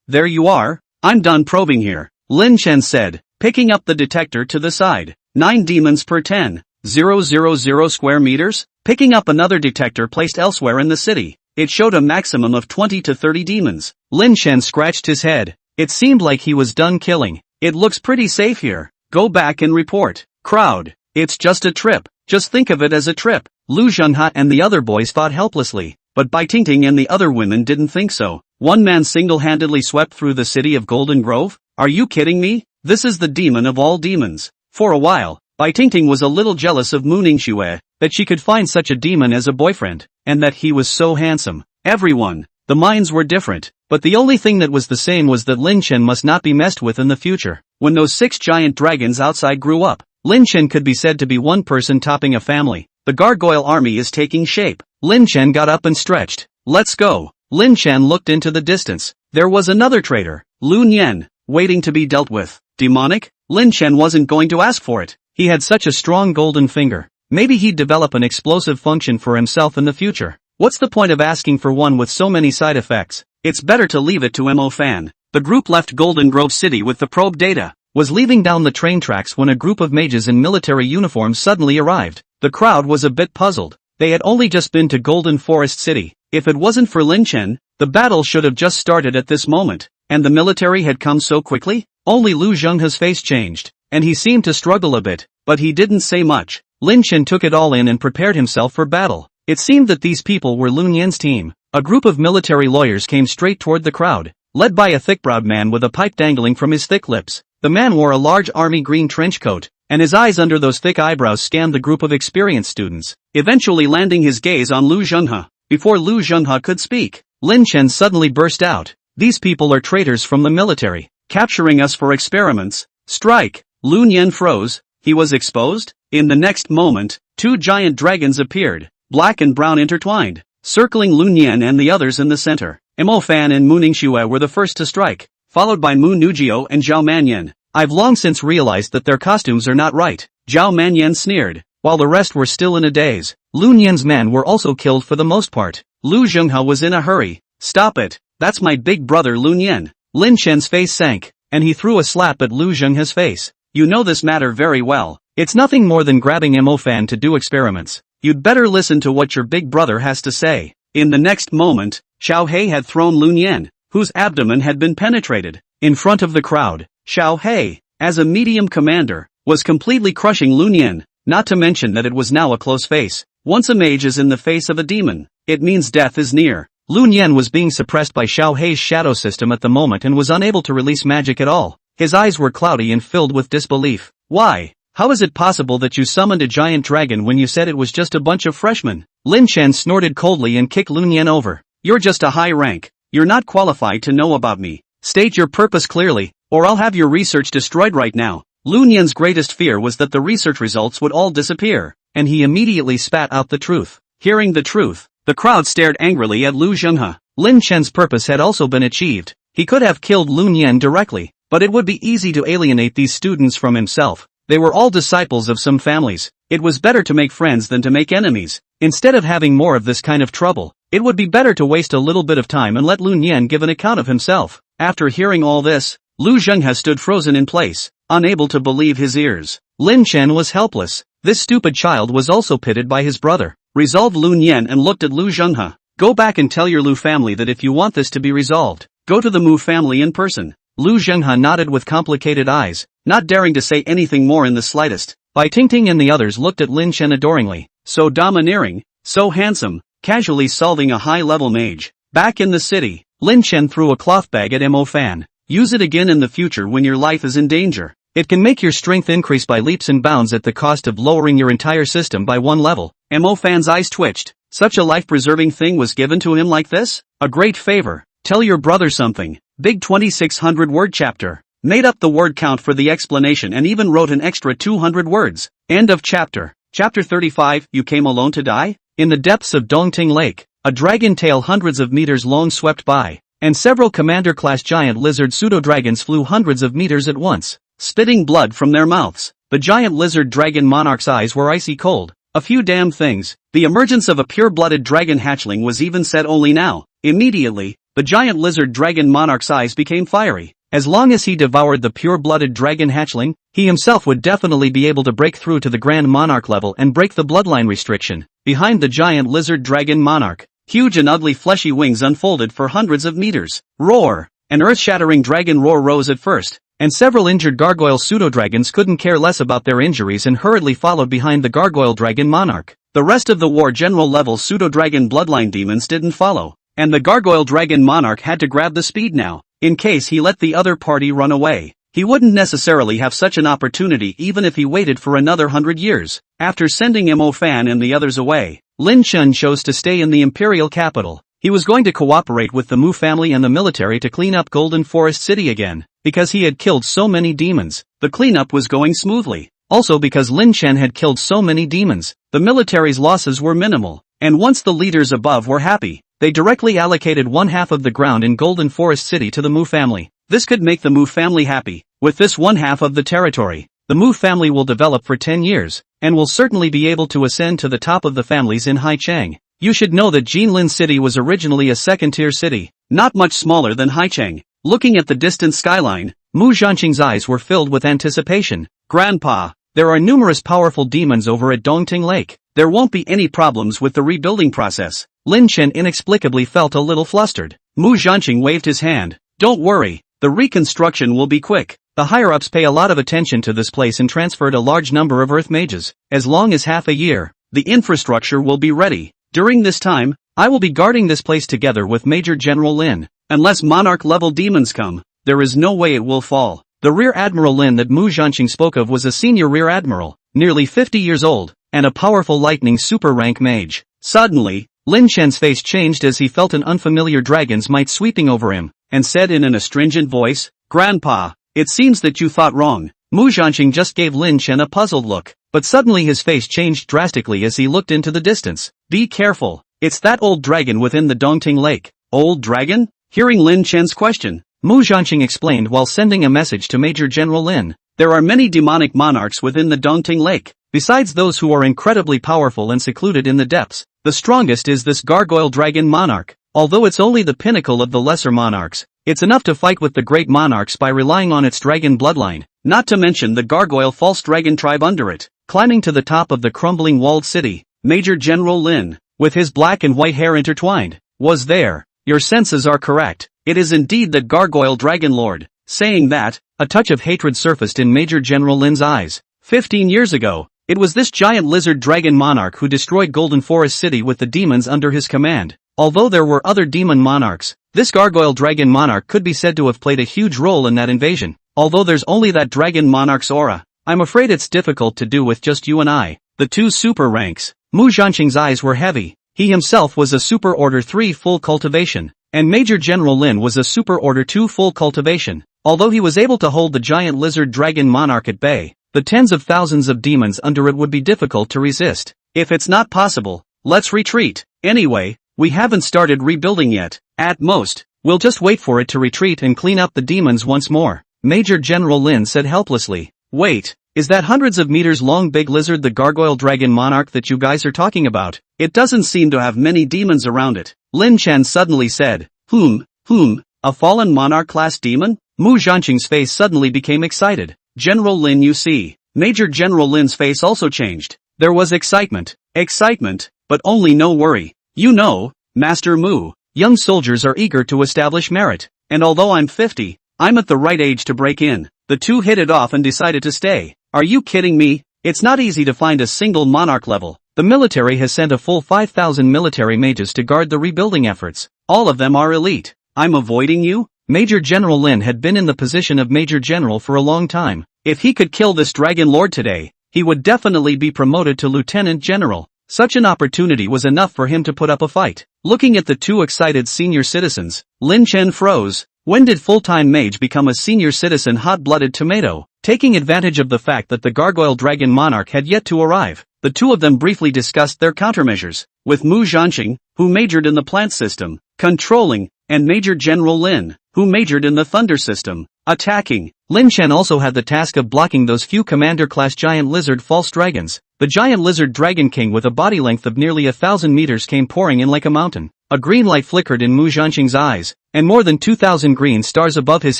S1: There you are. I'm done probing here, Lin Chen said, picking up the detector to the side. 9 demons per 10,000 square meters? Picking up another detector placed elsewhere in the city, it showed a maximum of 20 to 30 demons. Lin Chen scratched his head. It seemed like he was done killing. It looks pretty safe here. Go back and report. Crowd. It's just a trip. Just think of it as a trip. Lu Zhenghe and the other boys thought helplessly, but Bai Tingting and the other women didn't think so. One man single-handedly swept through the city of Golden Grove? Are you kidding me? This is the demon of all demons. For a while, Bai Tingting was a little jealous of Mooning Xue, that she could find such a demon as a boyfriend, and that he was so handsome. Everyone, the minds were different, but the only thing that was the same was that Lin Chen must not be messed with in the future. When those 6 giant dragons outside grew up, Lin Chen could be said to be one person topping a family. The gargoyle army is taking shape. Lin Chen got up and stretched. Let's go. Lin Chen looked into the distance. There was another traitor, Lu Nian, waiting to be dealt with. Demonic? Lin Chen wasn't going to ask for it. He had such a strong golden finger. Maybe he'd develop an explosive function for himself in the future. What's the point of asking for one with so many side effects? It's better to leave it to Imo-fan. The group left Golden Grove City with the probe data, was leaving down the train tracks when a group of mages in military uniforms suddenly arrived. The crowd was a bit puzzled. They had only just been to Golden Forest City. If it wasn't for Lin Chen, the battle should have just started at this moment. And the military had come so quickly? Only Lu Zhenghe's face changed, and he seemed to struggle a bit, but he didn't say much. Lin Chen took it all in and prepared himself for battle. It seemed that these people were Lu Nian's team. A group of military lawyers came straight toward the crowd, led by a thick-browed man with a pipe dangling from his thick lips. The man wore a large army green trench coat, and his eyes under those thick eyebrows scanned the group of experienced students, eventually landing his gaze on Lu Zhenghe. Before Lu Zhenghe could speak, Lin Chen suddenly burst out. These people are traitors from the military, capturing us for experiments. Strike! Lu Nian froze. He was exposed? In the next moment, 2 giant dragons appeared, black and brown intertwined, circling Lu Nian and the others in the center. Imo-fan and Mooning Xue were the first to strike, followed by Mu Nujio and Zhao Manyan. I've long since realized that their costumes are not right, Zhao Manyan sneered, while the rest were still in a daze. Lu Nian's men were also killed for the most part. Lu Zhenghe was in a hurry. Stop it, that's my big brother Lu Nian. Lin Chen's face sank, and he threw a slap at Lu Zhenghe's face. You know this matter very well. It's nothing more than grabbing Imo-fan to do experiments. You'd better listen to what your big brother has to say. In the next moment, Xiao He had thrown Lu Nian, whose abdomen had been penetrated, in front of the crowd. Xiao He, as a medium commander, was completely crushing Lu Nian, not to mention that it was now a close face. Once a mage is in the face of a demon, it means death is near. Lu Nian was being suppressed by Xiao He's shadow system at the moment and was unable to release magic at all. His eyes were cloudy and filled with disbelief. Why? How is it possible that you summoned a giant dragon when you said it was just a bunch of freshmen? Lin Chen snorted coldly and kicked Lu Nian over. You're just a high rank. You're not qualified to know about me. State your purpose clearly, or I'll have your research destroyed right now. Lu Nian's greatest fear was that the research results would all disappear, and he immediately spat out the truth. Hearing the truth, the crowd stared angrily at Lu Zhenghe. Lin Chen's purpose had also been achieved. He could have killed Lu Nian directly, but it would be easy to alienate these students from himself. They were all disciples of some families. It was better to make friends than to make enemies. Instead of having more of this kind of trouble, it would be better to waste a little bit of time and let Lu Nian give an account of himself. After hearing all this, Lu Zhenghe stood frozen in place, unable to believe his ears. Lin Chen was helpless. This stupid child was also pitted by his brother. Resolved Lu Nian and looked at Lu Zhenghe. Go back and tell your Lu family that if you want this to be resolved, go to the Mu family in person. Lu Zhenghe nodded with complicated eyes, not daring to say anything more in the slightest. Bai Tingting and the others looked at Lin Chen adoringly. So domineering, so handsome, casually solving a high-level mage. Back in the city, Lin Chen threw a cloth bag at Mo Fan. Use it again in the future when your life is in danger. It can make your strength increase by leaps and bounds at the cost of lowering your entire system by one level. Mo Fan's eyes twitched. Such a life-preserving thing was given to him like this? A great favor. Tell your brother something. Big 2600-word chapter. Made up the word count for the explanation and even wrote an extra 200 words. End of chapter. Chapter 35, You Came Alone to Die? In the depths of Dongting Lake, a dragon tail hundreds of meters long swept by, and several commander-class giant lizard pseudo-dragons flew hundreds of meters at once, spitting blood from their mouths. The giant lizard dragon monarch's eyes were icy cold. A few damn things. The emergence of a pure-blooded dragon hatchling was even said only now. Immediately, the giant lizard dragon monarch's eyes became fiery. As long as he devoured the pure-blooded dragon hatchling, he himself would definitely be able to break through to the Grand Monarch level and break the bloodline restriction. Behind the giant lizard dragon monarch, huge and ugly fleshy wings unfolded for hundreds of meters. Roar! An earth-shattering dragon roar rose at first, and several injured gargoyle pseudo-dragons couldn't care less about their injuries and hurriedly followed behind the gargoyle dragon monarch. The rest of the war general level pseudo-dragon bloodline demons didn't follow, and the gargoyle dragon monarch had to grab the speed now. In case he let the other party run away, he wouldn't necessarily have such an opportunity even if he waited for another 100 years. After sending Mo Fan and the others away, Lin Chen chose to stay in the imperial capital. He was going to cooperate with the Mu family and the military to clean up Golden Forest City again. Because he had killed so many demons, the cleanup was going smoothly. Also because Lin Chen had killed so many demons, the military's losses were minimal. And once the leaders above were happy, they directly allocated one half of the ground in Golden Forest City to the Mu family. This could make the Mu family happy. With this one half of the territory, the Mu family will develop for 10 years, and will certainly be able to ascend to the top of the families in Haicheng. You should know that Jinlin City was originally a second-tier city, not much smaller than Haicheng. Looking at the distant skyline, Mu Zhanqing's eyes were filled with anticipation. Grandpa, there are numerous powerful demons over at Dongting Lake. There won't be any problems with the rebuilding process. Lin Chen inexplicably felt a little flustered. Mu Zhanqing waved his hand. Don't worry, the reconstruction will be quick. The higher-ups pay a lot of attention to this place and transferred a large number of Earth mages. As long as half a year, the infrastructure will be ready. During this time, I will be guarding this place together with Major General Lin. Unless monarch-level demons come, there is no way it will fall. The Rear Admiral Lin that Mu Zhanqing spoke of was a senior Rear Admiral, nearly 50 years old, and a powerful lightning super-rank mage. Suddenly, Lin Chen's face changed as he felt an unfamiliar dragon's might sweeping over him, and said in an astringent voice, Grandpa, it seems that you thought wrong. Mu Zhanqing just gave Lin Chen a puzzled look, but suddenly his face changed drastically as he looked into the distance. Be careful, it's that old dragon within the Dongting Lake. Old dragon? Hearing Lin Chen's question, Mu Zhanqing explained while sending a message to Major General Lin. There are many demonic monarchs within the Dongting Lake. Besides those who are incredibly powerful and secluded in the depths, the strongest is this gargoyle dragon monarch. Although it's only the pinnacle of the lesser monarchs, it's enough to fight with the great monarchs by relying on its dragon bloodline, not to mention the gargoyle false dragon tribe under it. Climbing to the top of the crumbling walled city, Major General Lin, with his black and white hair intertwined, was there. Your senses are correct. It is indeed the gargoyle dragon lord. Saying that, a touch of hatred surfaced in Major General Lin's eyes. 15 years ago, it was this giant lizard dragon monarch who destroyed Golden Forest City with the demons under his command. Although there were other demon monarchs, this gargoyle dragon monarch could be said to have played a huge role in that invasion. Although there's only that dragon monarch's aura, I'm afraid it's difficult to do with just you and I. The two super ranks. Mu Zhanqing's eyes were heavy. He himself was a Super Order 3 full cultivation, and Major General Lin was a Super Order 2 full cultivation. Although he was able to hold the giant lizard dragon monarch at bay, the tens of thousands of demons under it would be difficult to resist. If it's not possible, let's retreat. Anyway, we haven't started rebuilding yet. At most, we'll just wait for it to retreat and clean up the demons once more. Major General Lin said helplessly. Wait, is that hundreds of meters long big lizard the gargoyle dragon monarch that you guys are talking about? It doesn't seem to have many demons around it. Lin Chen suddenly said. A fallen monarch class demon? Mu Zhanqing's face suddenly became excited. General Lin, you see. Major General Lin's face also changed. There was excitement, but only no worry. You know, Master Mu, young soldiers are eager to establish merit, and although I'm 50, I'm at the right age to break in. The two hit it off and decided to stay. Are you kidding me? It's not easy to find a single monarch level, The military has sent a full 5,000 military mages to guard the rebuilding efforts. All of them are elite. I'm avoiding you? Major General Lin had been in the position of Major General for a long time. If he could kill this Dragon Lord today, he would definitely be promoted to Lieutenant General. Such an opportunity was enough for him to put up a fight. Looking at the two excited senior citizens, Lin Chen froze. When did Full-Time Mage become a senior citizen hot-blooded tomato? Taking advantage of the fact that the Gargoyle Dragon Monarch had yet to arrive, the two of them briefly discussed their countermeasures, with Mu Zhanqing, who majored in the plant system, controlling, and Major General Lin, who majored in the thunder system, attacking. Lin Chen also had the task of blocking those few commander-class giant lizard false dragons. The giant lizard dragon king with a body length of nearly 1,000 meters came pouring in like a mountain. A green light flickered in Mu Zhanqing's eyes, and more than 2,000 green stars above his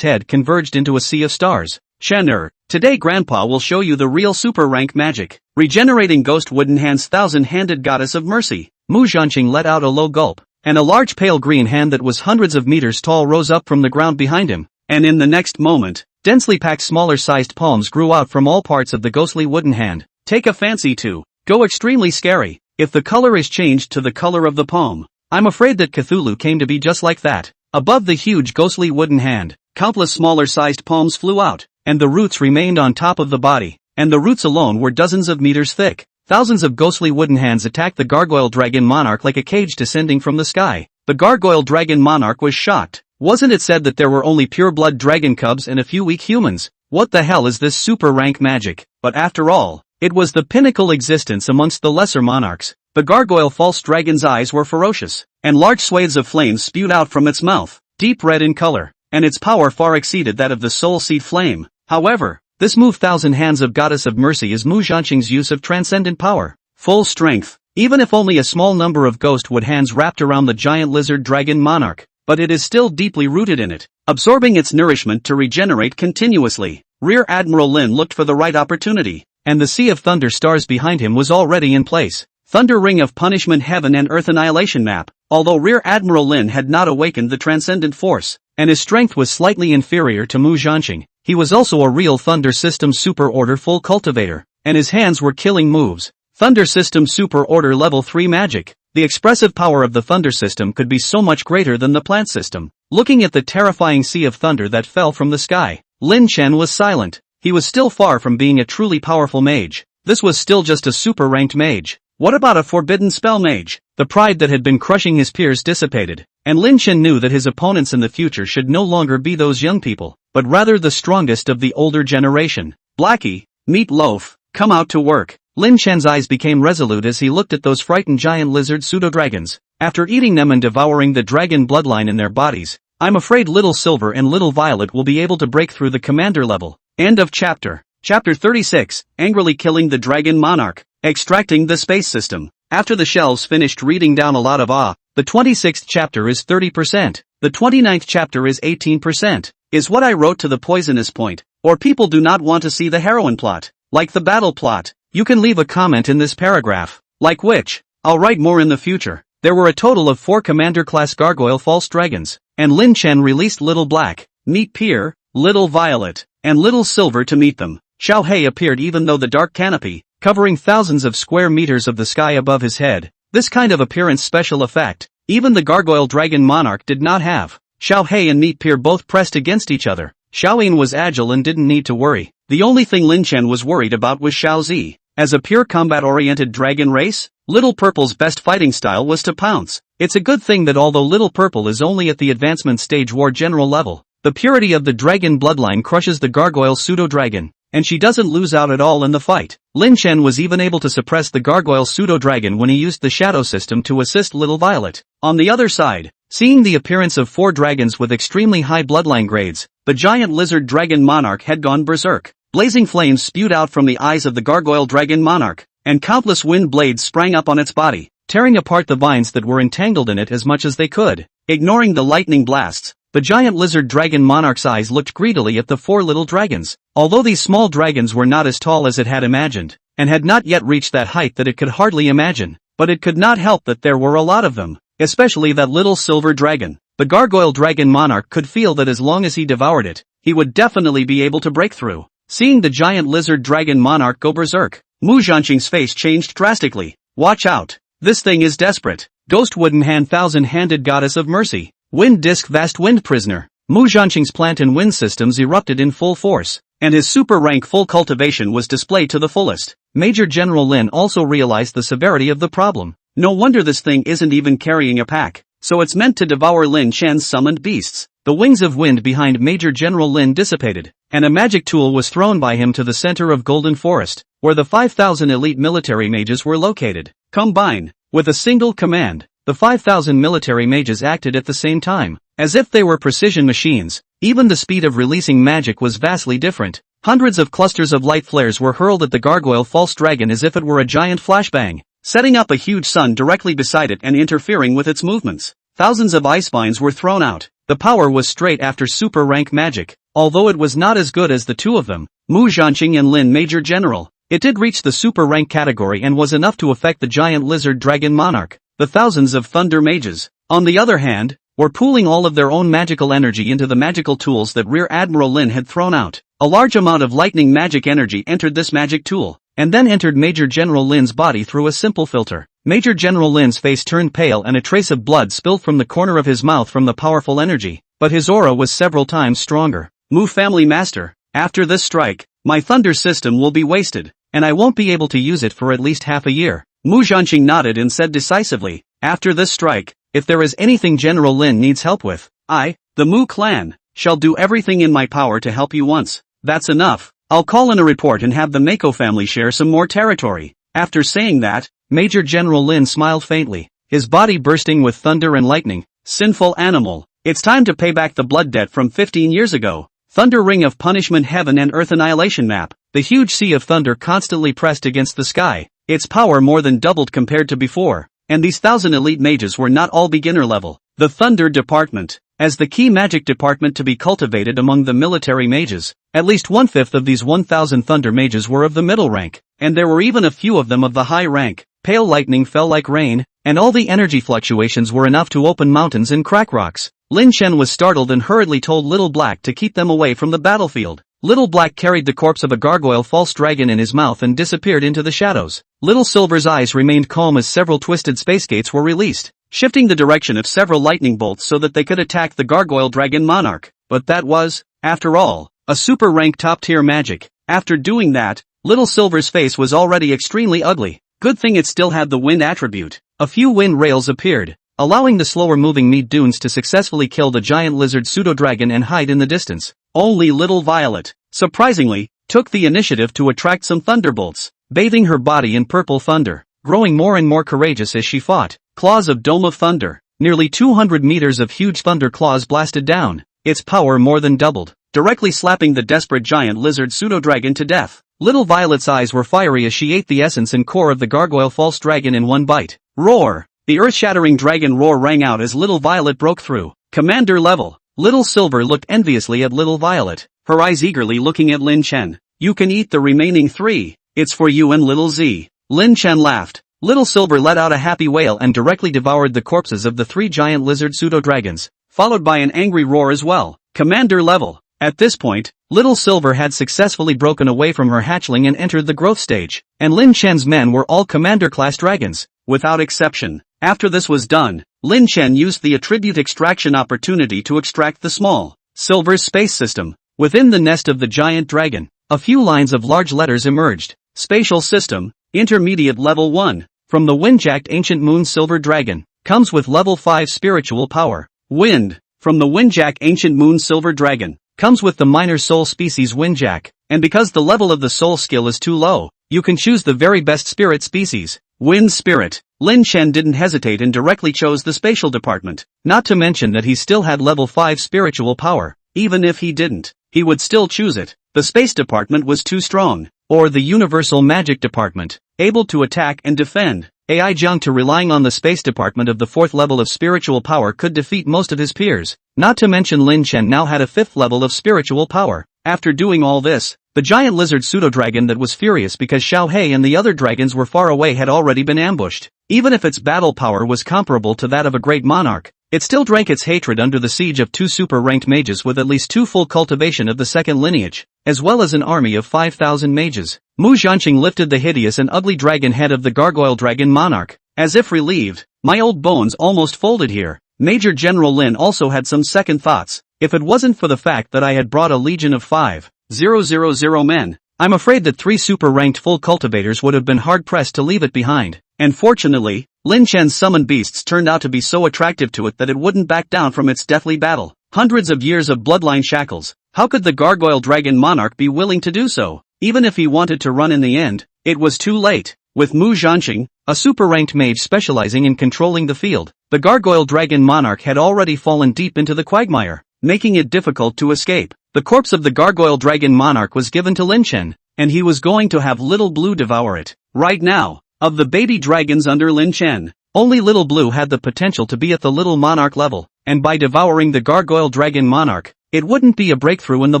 S1: head converged into a sea of stars. Shen today Grandpa will show you the real super rank magic. Regenerating Ghost Wooden Hand's thousand-handed goddess of mercy. Mu Zhanqing let out a low gulp, and a large pale green hand that was hundreds of meters tall rose up from the ground behind him, and in the next moment, densely packed smaller-sized palms grew out from all parts of the ghostly wooden hand. Take a fancy to go extremely scary. If the color is changed to the color of the palm, I'm afraid that Cthulhu came to be just like that. Above the huge ghostly wooden hand, countless smaller-sized palms flew out, and the roots remained on top of the body, and the roots alone were dozens of meters thick. Thousands of ghostly wooden hands attacked the Gargoyle Dragon Monarch like a cage descending from the sky. The Gargoyle Dragon Monarch was shocked. Wasn't it said that there were only pure-blood dragon cubs and a few weak humans? What the hell is this super rank magic? But after all, it was the pinnacle existence amongst the lesser monarchs. The gargoyle false dragon's eyes were ferocious, and large swathes of flames spewed out from its mouth, deep red in color, and its power far exceeded that of the soul seed flame. However, this move thousand hands of goddess of mercy is Mu Zhanqing's use of transcendent power. Full strength, even if only a small number of ghost wood hands wrapped around the giant lizard dragon monarch, but it is still deeply rooted in it, absorbing its nourishment to regenerate continuously. Rear Admiral Lin looked for the right opportunity, and the sea of thunder stars behind him was already in place. Thunder Ring of Punishment Heaven and Earth Annihilation Map. Although Rear Admiral Lin had not awakened the transcendent force, and his strength was slightly inferior to Mu Zhanqing, he was also a real Thunder System Super Order full cultivator, and his hands were killing moves. Thunder System Super Order Level 3 Magic. The expressive power of the Thunder System could be so much greater than the plant system. Looking at the terrifying sea of thunder that fell from the sky, Lin Chen was silent. He was still far from being a truly powerful mage. This was still just a super-ranked mage. What about a forbidden spell mage? The pride that had been crushing his peers dissipated, and Lin Chen knew that his opponents in the future should no longer be those young people, but rather the strongest of the older generation. Blackie, Meat Loaf, come out to work. Lin Chen's eyes became resolute as he looked at those frightened giant lizard pseudo-dragons. After eating them and devouring the dragon bloodline in their bodies, I'm afraid Little Silver and Little Violet will be able to break through the commander level. End of chapter. Chapter 36, Angrily Killing the Dragon Monarch. Extracting the Space System. After the shelves finished reading down a lot of the 26th chapter is 30%, the 29th chapter is 18%. Is what I wrote to the poisonous point, or people do not want to see the heroine plot, like the battle plot? You can leave a comment in this paragraph. Like which? I'll write more in the future. There were a total of 4 Commander-class Gargoyle False Dragons, and Lin Chen released Little Black, Meat Peer, Little Violet, and Little Silver to meet them. Xiao Hei appeared even though the dark canopy, covering thousands of square meters of the sky above his head. This kind of appearance special effect, even the Gargoyle Dragon Monarch did not have. Xiao Hei and Meat Peer both pressed against each other. Xiao Yin was agile and didn't need to worry. The only thing Lin Chen was worried about was Xiao Zi. As a pure combat-oriented dragon race, Little Purple's best fighting style was to pounce. It's a good thing that although Little Purple is only at the advancement stage war general level, the purity of the dragon bloodline crushes the gargoyle pseudo-dragon, and she doesn't lose out at all in the fight. Lin Chen was even able to suppress the gargoyle pseudo-dragon when he used the shadow system to assist Little Violet. On the other side, seeing the appearance of 4 dragons with extremely high bloodline grades, the giant lizard dragon monarch had gone berserk. Blazing flames spewed out from the eyes of the gargoyle dragon monarch, and countless wind blades sprang up on its body, tearing apart the vines that were entangled in it as much as they could. Ignoring the lightning blasts, the giant lizard dragon monarch's eyes looked greedily at the 4 little dragons. Although these small dragons were not as tall as it had imagined, and had not yet reached that height that it could hardly imagine, but it could not help that there were a lot of them, especially that little silver dragon. The gargoyle dragon monarch could feel that as long as he devoured it, he would definitely be able to break through. Seeing the giant lizard dragon monarch go berserk, Mu Zhanqing's face changed drastically. Watch out. This thing is desperate. Ghost Wooden Hand Thousand-Handed Goddess of Mercy. Wind Disc Vast Wind Prisoner. Mu Zhanqing's plant and wind systems erupted in full force, and his super rank full cultivation was displayed to the fullest. Major General Lin also realized the severity of the problem. No wonder this thing isn't even carrying a pack, so it's meant to devour Lin Chen's summoned beasts. The wings of wind behind Major General Lin dissipated, and a magic tool was thrown by him to the center of Golden Forest, where the 5,000 elite military mages were located. Combine. With a single command, the 5,000 military mages acted at the same time, as if they were precision machines. Even the speed of releasing magic was vastly different. Hundreds of clusters of light flares were hurled at the gargoyle false dragon as if it were a giant flashbang, setting up a huge sun directly beside it and interfering with its movements. Thousands of ice vines were thrown out. The power was straight after super rank magic, although it was not as good as the two of them, Mu Zhanqing and Lin Major General. It did reach the super rank category and was enough to affect the giant lizard dragon monarch. The thousands of thunder mages, on the other hand, were pooling all of their own magical energy into the magical tools that Rear Admiral Lin had thrown out. A large amount of lightning magic energy entered this magic tool, and then entered Major General Lin's body through a simple filter. Major General Lin's face turned pale and a trace of blood spilled from the corner of his mouth from the powerful energy, but his aura was several times stronger. Mu Family Master, after this strike, my thunder system will be wasted, and I won't be able to use it for at least half a year. Mu Zhanqing nodded and said decisively, after this strike, if there is anything General Lin needs help with, I, the Mu clan, shall do everything in my power to help you once. That's enough. I'll call in a report and have the Mako family share some more territory. After saying that, Major General Lin smiled faintly, his body bursting with thunder and lightning. Sinful animal, it's time to pay back the blood debt from 15 years ago. Thunder Ring of Punishment Heaven and Earth Annihilation Map. The huge sea of thunder constantly pressed against the sky. Its power more than doubled compared to before. And these 1,000 elite mages were not all beginner level. The Thunder Department, as the key magic department to be cultivated among the military mages, at least 1/5 of these 1,000 thunder mages were of the middle rank, and there were even a few of them of the high rank. Pale lightning fell like rain, and all the energy fluctuations were enough to open mountains and crack rocks. Lin Chen was startled and hurriedly told Little Black to keep them away from the battlefield. Little Black carried the corpse of a gargoyle false dragon in his mouth and disappeared into the shadows. Little Silver's eyes remained calm as several twisted space gates were released, shifting the direction of several lightning bolts so that they could attack the gargoyle dragon monarch. But that was, after all, a super rank top tier magic. After doing that, Little Silver's face was already extremely ugly. Good thing it still had the wind attribute. A few wind rails appeared, allowing the slower moving meat dunes to successfully kill the giant lizard pseudo-dragon and hide in the distance. Only Little Violet, surprisingly, took the initiative to attract some thunderbolts, bathing her body in purple thunder, growing more and more courageous as she fought. Claws of Dome of Thunder. Nearly 200 meters of huge thunder claws blasted down, its power more than doubled, directly slapping the desperate giant lizard pseudo-dragon to death. Little Violet's eyes were fiery as she ate the essence and core of the gargoyle false dragon in one bite. Roar! The earth-shattering dragon roar rang out as Little Violet broke through. Commander level. Little Silver looked enviously at Little Violet, her eyes eagerly looking at Lin Chen. You can eat the remaining 3. It's for you and Little Z. Lin Chen laughed. Little Silver let out a happy wail and directly devoured the corpses of the 3 giant lizard pseudo-dragons, followed by an angry roar as well. Commander level. At this point, Little Silver had successfully broken away from her hatchling and entered the growth stage, and Lin Chen's men were all commander-class dragons, without exception. After this was done, Lin Chen used the attribute extraction opportunity to extract the small, silver space system. Within the nest of the giant dragon, a few lines of large letters emerged. Spatial System, Intermediate Level 1, from the Windjacked Ancient Moon Silver Dragon, comes with Level 5 Spiritual Power. Wind, from the Windjack Ancient Moon Silver Dragon, comes with the minor soul species Windjack, and because the level of the soul skill is too low, you can choose the very best spirit species. Wind Spirit. Lin Chen didn't hesitate and directly chose the spatial department, not to mention that he still had level 5 spiritual power. Even if he didn't, he would still choose it. The space department was too strong. Or the universal magic department, able to attack and defend. AI Jiang to relying on the space department of the 4th level of spiritual power could defeat most of his peers, not to mention Lin Chen now had a 5th level of spiritual power. After doing all this, the giant lizard pseudo-dragon that was furious because Xiao Hei and the other dragons were far away had already been ambushed. Even if its battle power was comparable to that of a great monarch, It still drank its hatred under the siege of 2 super-ranked mages with at least 2 full cultivation of the second lineage, as well as an army of 5,000 mages. Mu Jianqing lifted the hideous and ugly dragon head of the gargoyle dragon monarch, as if relieved. My old bones almost folded here. Major General Lin also had some second thoughts. If it wasn't for the fact that I had brought a legion of 5,000 men, I'm afraid that 3 super-ranked full cultivators would have been hard-pressed to leave it behind. And fortunately, Lin Chen's summoned beasts turned out to be so attractive to it that it wouldn't back down from its deathly battle. Hundreds of years of bloodline shackles. How could the gargoyle dragon monarch be willing to do so? Even if he wanted to run in the end, it was too late. With Mu Jianqing, a super-ranked mage specializing in controlling the field, the gargoyle dragon monarch had already fallen deep into the quagmire, making it difficult to escape. The corpse of the gargoyle dragon monarch was given to Lin Chen, and he was going to have Little Blue devour it. Right now, of the baby dragons under Lin Chen, only Little Blue had the potential to be at the little monarch level, and by devouring the gargoyle dragon monarch, it wouldn't be a breakthrough in the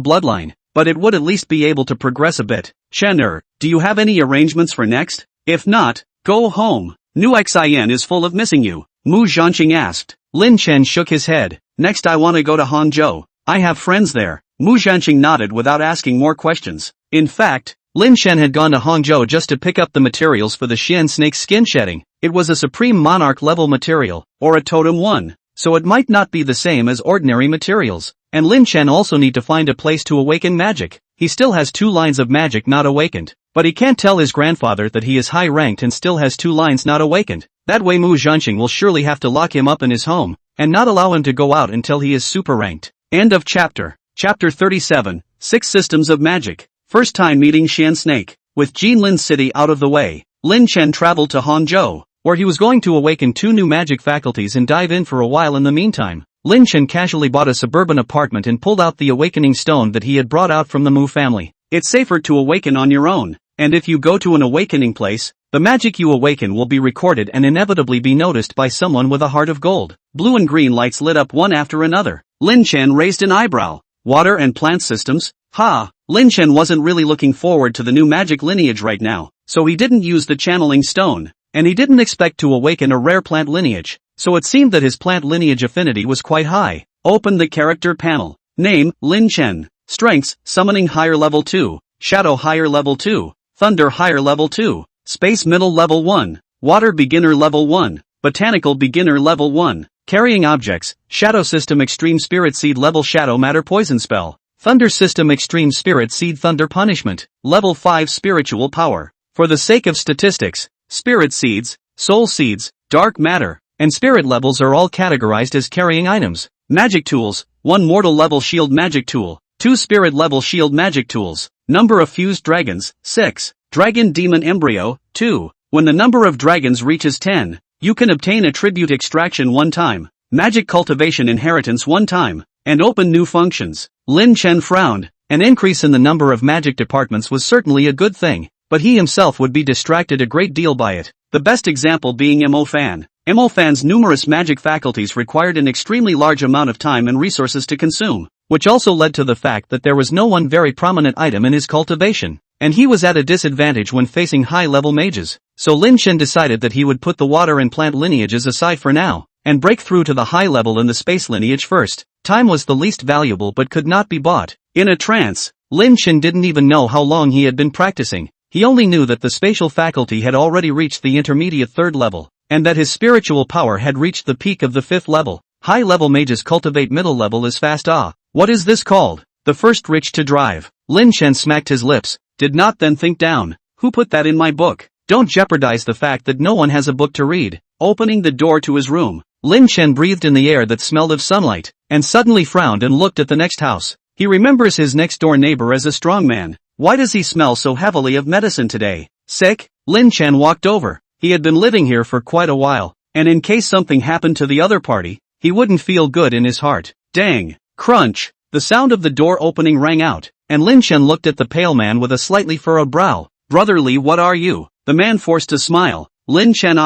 S1: bloodline, but it would at least be able to progress a bit. Chen, do you have any arrangements for next? If not, go home. New Xin is full of missing you, Mu Jianqing asked. Lin Chen shook his head. Next I want to go to Hangzhou. I have friends there. Mu Jianqing nodded without asking more questions. In fact, Lin Chen had gone to Hangzhou just to pick up the materials for the Xian snake skin shedding. It was a supreme monarch level material, or a totem one, so it might not be the same as ordinary materials. And Lin Chen also need to find a place to awaken magic. He still has 2 lines of magic not awakened, but he can't tell his grandfather that he is high ranked and still has 2 lines not awakened. That way Mu Jianqing will surely have to lock him up in his home, and not allow him to go out until he is super ranked. End of chapter. Chapter 37, 6 Systems of Magic. First time meeting Xian Snake. With Jinlin City out of the way, Lin Chen traveled to Hangzhou, where he was going to awaken 2 new magic faculties and dive in for a while in the meantime. Lin Chen casually bought a suburban apartment and pulled out the awakening stone that he had brought out from the Mu family. It's safer to awaken on your own, and if you go to an awakening place, the magic you awaken will be recorded and inevitably be noticed by someone with a heart of gold. Blue and green lights lit up one after another. Lin Chen raised an eyebrow. Water and plant systems? Ha! Lin Chen wasn't really looking forward to the new magic lineage right now, so he didn't use the channeling stone, and he didn't expect to awaken a rare plant lineage, so it seemed that his plant lineage affinity was quite high. Open the character panel. Name, Lin Chen. Strengths, summoning higher level 2, shadow higher level 2, thunder higher level 2, space middle level 1, water beginner level 1, botanical beginner level 1, carrying objects, shadow system extreme spirit seed level shadow matter poison spell, thunder system extreme spirit seed thunder punishment, level 5 spiritual power. For the sake of statistics, spirit seeds, soul seeds, dark matter, and spirit levels are all categorized as carrying items. Magic tools, 1 mortal level shield magic tool, 2 spirit level shield magic tools. Number of fused dragons, 6. Dragon demon embryo, 2. When the number of dragons reaches 10, you can obtain attribute extraction 1 time, magic cultivation inheritance 1 time, and open new functions. Lin Chen frowned. An increase in the number of magic departments was certainly a good thing, but he himself would be distracted a great deal by it. The best example being Mo Fan. Mo Fan's numerous magic faculties required an extremely large amount of time and resources to consume, which also led to the fact that there was no one very prominent item in his cultivation, and he was at a disadvantage when facing high-level mages. So Lin Chen decided that he would put the water and plant lineages aside for now, and break through to the high level in the space lineage first. Time was the least valuable but could not be bought. In a trance, Lin Chen didn't even know how long he had been practicing. He only knew that the spatial faculty had already reached the intermediate 3rd level, and that his spiritual power had reached the peak of the 5th level. High-level mages cultivate middle level as fast. What is this called? The first rich to drive. Lin Chen smacked his lips, did not then think down. Who put that in my book? Don't jeopardize the fact that no one has a book to read. Opening the door to his room, Lin Chen breathed in the air that smelled of sunlight, and suddenly frowned and looked at the next house. He remembers his next-door neighbor as a strong man. Why does he smell so heavily of medicine today? Sick? Lin Chen walked over. He had been living here for quite a while, and in case something happened to the other party, he wouldn't feel good in his heart. Dang! Crunch! The sound of the door opening rang out, and Lin Chen looked at the pale man with a slightly furrowed brow. Brother Li, what are you? The man forced a smile. Lin Chen,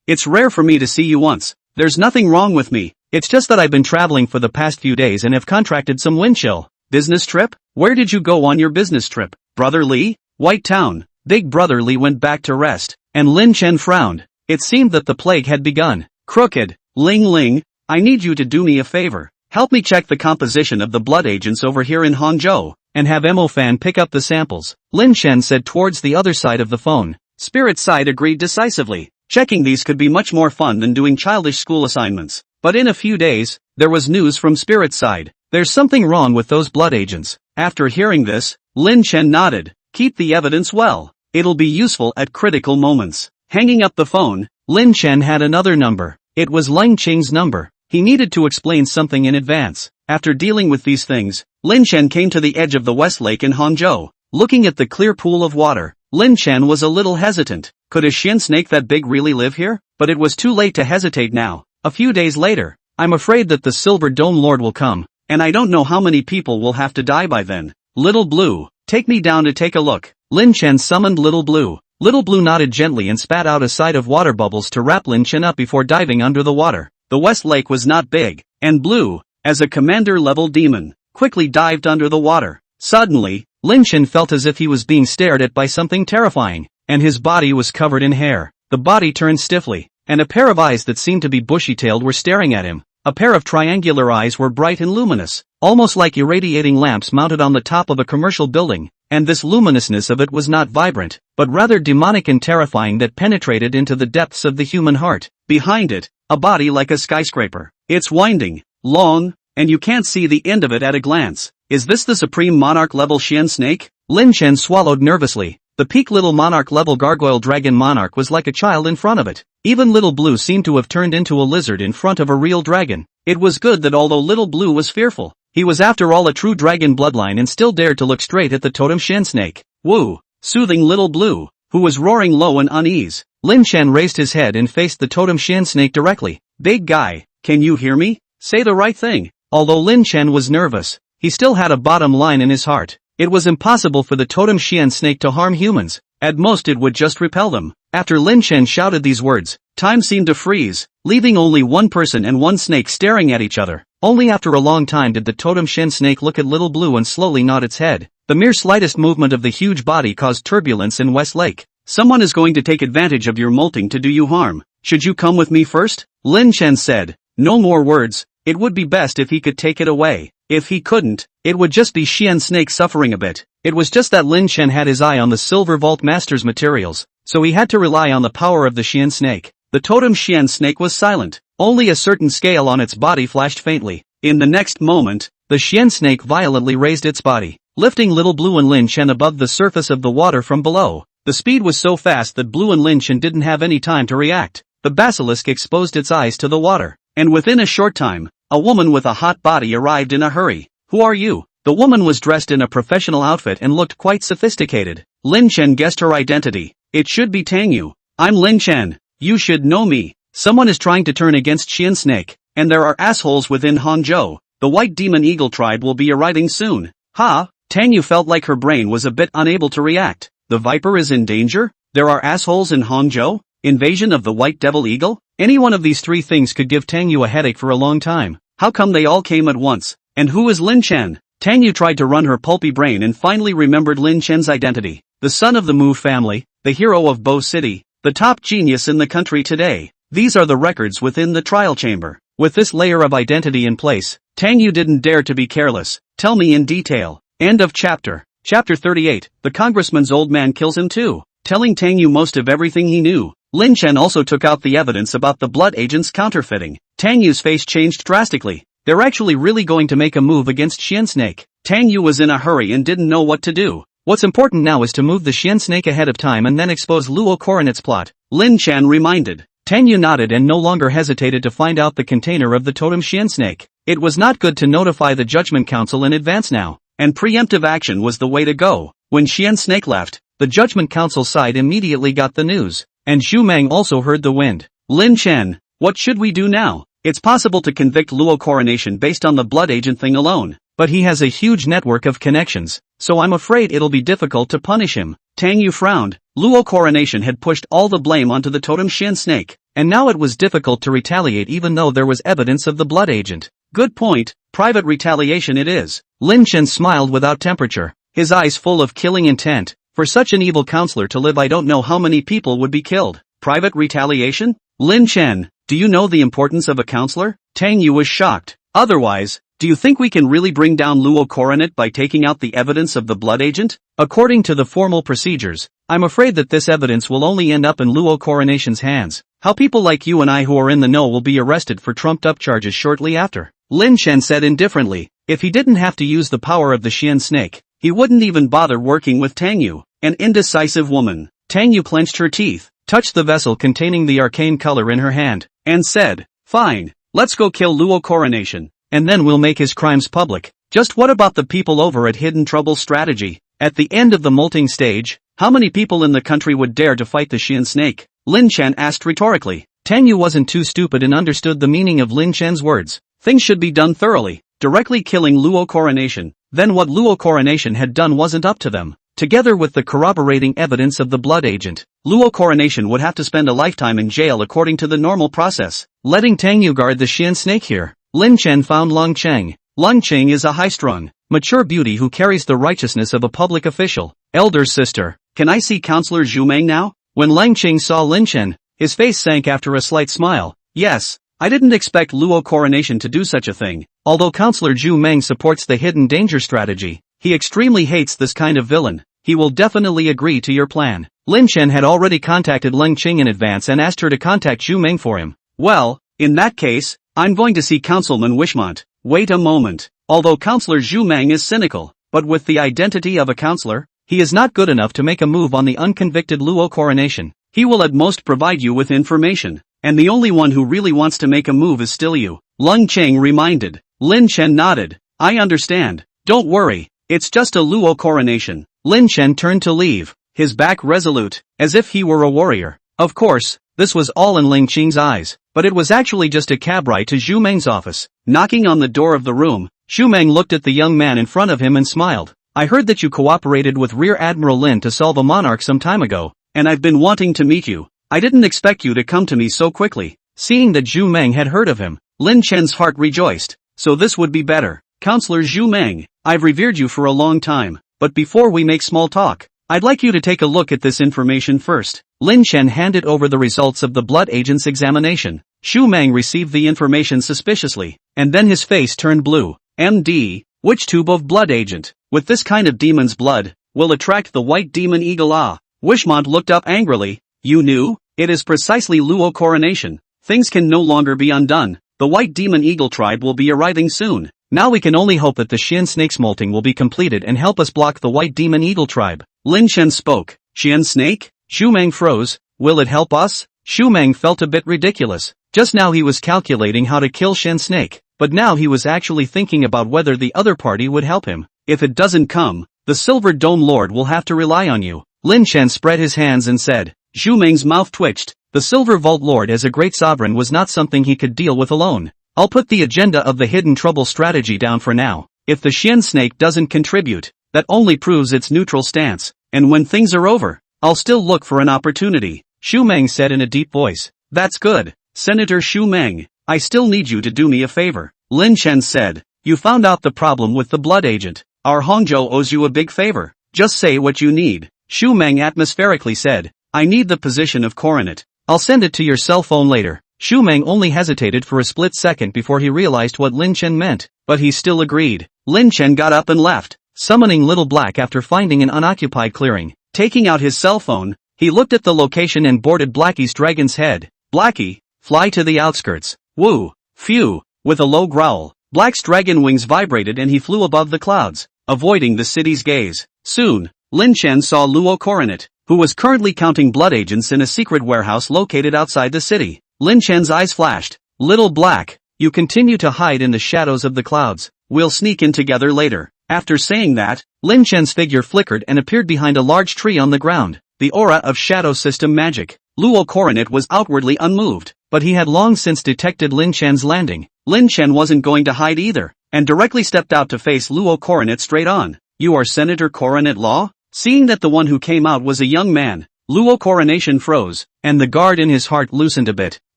S1: it's rare for me to see you once. There's nothing wrong with me. It's just that I've been traveling for the past few days and have contracted some wind chill. Business trip? Where did you go on your business trip? Brother Li? White Town. Big Brother Li went back to rest, and Lin Chen frowned. It seemed that the plague had begun. Crooked. Ling Ling. I need you to do me a favor. Help me check the composition of the blood agents over here in Hangzhou, and have Mo-fan pick up the samples, Lin Chen said towards the other side of the phone. Spirit side agreed decisively. Checking these could be much more fun than doing childish school assignments. But in a few days, there was news from Spirit side. There's something wrong with those blood agents. After hearing this, Lin Chen nodded. Keep the evidence well. It'll be useful at critical moments. Hanging up the phone, Lin Chen had another number. It was Ling Qing's number. He needed to explain something in advance. After dealing with these things, Lin Chen came to the edge of the West Lake in Hangzhou. Looking at the clear pool of water, Lin Chen was a little hesitant. Could a Xian snake that big really live here? But it was too late to hesitate now. A few days later, I'm afraid that the Silver Dome Lord will come, and I don't know how many people will have to die by then. Little Blue, take me down to take a look. Lin Chen summoned Little Blue. Little Blue nodded gently and spat out a side of water bubbles to wrap Lin Chen up before diving under the water. The West Lake was not big, and Blue, as a commander-level demon, quickly dived under the water. Suddenly, Lin Chen felt as if he was being stared at by something terrifying, and his body was covered in hair. The body turned stiffly, and a pair of eyes that seemed to be bushy-tailed were staring at him. A pair of triangular eyes were bright and luminous, almost like irradiating lamps mounted on the top of a commercial building, and this luminousness of it was not vibrant, but rather demonic and terrifying that penetrated into the depths of the human heart. Behind it, a body like a skyscraper. It's winding, long, and you can't see the end of it at a glance. Is this the Supreme Monarch-level Xian snake? Lin Chen swallowed nervously. The peak Little Monarch-level Gargoyle Dragon Monarch was like a child in front of it. Even Little Blue seemed to have turned into a lizard in front of a real dragon. It was good that although Little Blue was fearful, he was after all a true dragon bloodline and still dared to look straight at the totem Xian snake. Woo! Soothing Little Blue, who was roaring low in unease. Lin Chen raised his head and faced the totem Xian snake directly. Big guy, can you hear me? Say the right thing. Although Lin Chen was nervous, he still had a bottom line in his heart. It was impossible for the totem Xian snake to harm humans. At most it would just repel them. After Lin Chen shouted these words, time seemed to freeze, leaving only one person and one snake staring at each other. Only after a long time did the totem Xian snake look at Little Blue and slowly nod its head. The mere slightest movement of the huge body caused turbulence in West Lake. Someone is going to take advantage of your molting to do you harm. Should you come with me first? Lin Chen said. No more words. It would be best if he could take it away. If he couldn't, it would just be Xian snake suffering a bit. It was just that Lin Chen had his eye on the Silver Vault Master's materials, so he had to rely on the power of the Xian snake. The totem Xian snake was silent. Only a certain scale on its body flashed faintly. In the next moment, the Xian snake violently raised its body, lifting Little Blue and Lin Chen above the surface of the water from below. The speed was so fast that Blue and Lin Chen didn't have any time to react. The basilisk exposed its eyes to the water, and within a short time, a woman with a hot body arrived in a hurry. Who are you? The woman was dressed in a professional outfit and looked quite sophisticated. Lin Chen guessed her identity. It should be Tang Yu. I'm Lin Chen. You should know me. Someone is trying to turn against Xian snake, and there are assholes within Hangzhou. The White Demon Eagle tribe will be arriving soon. Ha! Tang Yu felt like her brain was a bit unable to react. The Viper is in danger? There are assholes in Hangzhou? Invasion of the White Devil Eagle? Any one of these three things could give Tang Yu a headache for a long time. How come they all came at once? And who is Lin Chen? Tang Yu tried to run her pulpy brain and finally remembered Lin Chen's identity. The son of the Mu family, the hero of Bo City, the top genius in the country today. These are the records within the trial chamber. With this layer of identity in place, Tang Yu didn't dare to be careless. Tell me in detail. End of chapter. Chapter 38. The congressman's old man kills him too. Telling Tang Yu most of everything he knew. Lin Chen also took out the evidence about the blood agents counterfeiting. Tang Yu's face changed drastically. They're actually really going to make a move against Xian snake. Tang Yu was in a hurry and didn't know what to do. What's important now is to move the Xian snake ahead of time and then expose Luo Coronet's plot. Lin Chen reminded. Tang Yu nodded and no longer hesitated to find out the container of the totem Xian snake. It was not good to notify the Judgment Council in advance now, and preemptive action was the way to go. When Xian snake left, the Judgment Council side immediately got the news, and Zhu Meng also heard the wind. Lin Chen, what should we do now? It's possible to convict Luo Coronation based on the blood agent thing alone, but he has a huge network of connections, so I'm afraid it'll be difficult to punish him. Tang Yu frowned. Luo Coronation had pushed all the blame onto the totem Xian snake, and now it was difficult to retaliate even though there was evidence of the blood agent. Good point, private retaliation it is. Lin Chen smiled without temperature, his eyes full of killing intent. For such an evil counselor to live, I don't know how many people would be killed. Private retaliation? Lin Chen, do you know the importance of a counselor? Tang Yu was shocked. Otherwise, do you think we can really bring down Luo Coronet by taking out the evidence of the blood agent? According to the formal procedures, I'm afraid that this evidence will only end up in Luo Coronation's hands. How people like you and I who are in the know will be arrested for trumped-up charges shortly after. Lin Chen said indifferently. If he didn't have to use the power of the Xian snake, he wouldn't even bother working with Tang Yu, an indecisive woman. Tang Yu clenched her teeth, touched the vessel containing the arcane color in her hand, and said, "Fine, let's go kill Luo Coronation, and then we'll make his crimes public." Just what about the people over at Hidden Trouble Strategy? At the end of the molting stage, how many people in the country would dare to fight the Xian snake? Lin Chen asked rhetorically. Tang Yu wasn't too stupid and understood the meaning of Lin Chen's words. Things should be done thoroughly, directly killing Luo Coronation. Then what Luo Coronation had done wasn't up to them. Together with the corroborating evidence of the blood agent, Luo Coronation would have to spend a lifetime in jail according to the normal process. Letting Tang Yu guard the Xian snake here, Lin Chen found Lung Cheng. Lung Cheng is a high-strung, mature beauty who carries the righteousness of a public official. Elder sister, can I see Counselor Zhu Meng now? When Lang Cheng saw Lin Chen, his face sank after a slight smile. Yes, I didn't expect Luo Coronation to do such a thing. Although Counselor Zhu Meng supports the hidden danger strategy, he extremely hates this kind of villain. He will definitely agree to your plan. Lin Chen had already contacted Leng Qing in advance and asked her to contact Zhu Meng for him. Well, in that case, I'm going to see Councilman Wishmont. Wait a moment. Although Counselor Zhu Meng is cynical, but with the identity of a counselor, he is not good enough to make a move on the unconvicted Luo Coronation. He will at most provide you with information, and the only one who really wants to make a move is still you. Leng Cheng reminded. Lin Chen nodded. I understand. Don't worry, it's just a Luo Coronation. Lin Chen turned to leave, his back resolute, as if he were a warrior. Of course, this was all in Ling Qing's eyes, but it was actually just a cab ride to Zhu Meng's office. Knocking on the door of the room, Zhu Meng looked at the young man in front of him and smiled. I heard that you cooperated with Rear Admiral Lin to solve a monarch some time ago, and I've been wanting to meet you. I didn't expect you to come to me so quickly. Seeing that Zhu Meng had heard of him, Lin Chen's heart rejoiced. So this would be better. Counselor Zhu Meng, I've revered you for a long time. But before we make small talk, I'd like you to take a look at this information first. Lin Chen handed over the results of the blood agent's examination. Xu Meng received the information suspiciously, and then his face turned blue. MD, which tube of blood agent, with this kind of demon's blood, will attract the white demon eagle? Wishmont looked up angrily. You knew? It is precisely Luo Coronation. Things can no longer be undone. The white demon eagle tribe will be arriving soon. Now we can only hope that the Xian snake's molting will be completed and help us block the white demon eagle tribe. Lin Chen spoke. Xian snake? Xu Meng froze. Will it help us? Xu Meng felt a bit ridiculous. Just now he was calculating how to kill Xian snake, but now he was actually thinking about whether the other party would help him. If it doesn't come, the Silver Dome Lord will have to rely on you. Lin Chen spread his hands and said. Xu Meng's mouth twitched. The Silver Vault Lord as a great sovereign was not something he could deal with alone. I'll put the agenda of the Hidden Trouble strategy down for now. If the Xian snake doesn't contribute, that only proves its neutral stance, and when things are over, I'll still look for an opportunity, Xu Meng said in a deep voice. That's good, Senator Xu Meng. I still need you to do me a favor. Lin Chen said. You found out the problem with the blood agent. Our Hongzhou owes you a big favor. Just say what you need. Xu Meng atmospherically said. I need the position of coronet. I'll send it to your cell phone later. Xu Meng only hesitated for a split second before he realized what Lin Chen meant, but he still agreed. Lin Chen got up and left, summoning Little Black after finding an unoccupied clearing. Taking out his cell phone, he looked at the location and boarded Blackie's dragon's head. Blackie, fly to the outskirts. Woo, phew, with a low growl, Black's dragon wings vibrated and he flew above the clouds, avoiding the city's gaze. Soon, Lin Chen saw Luo Coronet, who was currently counting blood agents in a secret warehouse located outside the city. Lin Chen's eyes flashed. Little Black, you continue to hide in the shadows of the clouds. We'll sneak in together later. After saying that, Lin Chen's figure flickered and appeared behind a large tree on the ground. The aura of shadow system magic. Luo Coronet was outwardly unmoved, but he had long since detected Lin Chen's landing. Lin Chen wasn't going to hide either, and directly stepped out to face Luo Coronet straight on. You are Senator Coronet Law? Seeing that the one who came out was a young man, Luo Coronation froze, and the guard in his heart loosened a bit.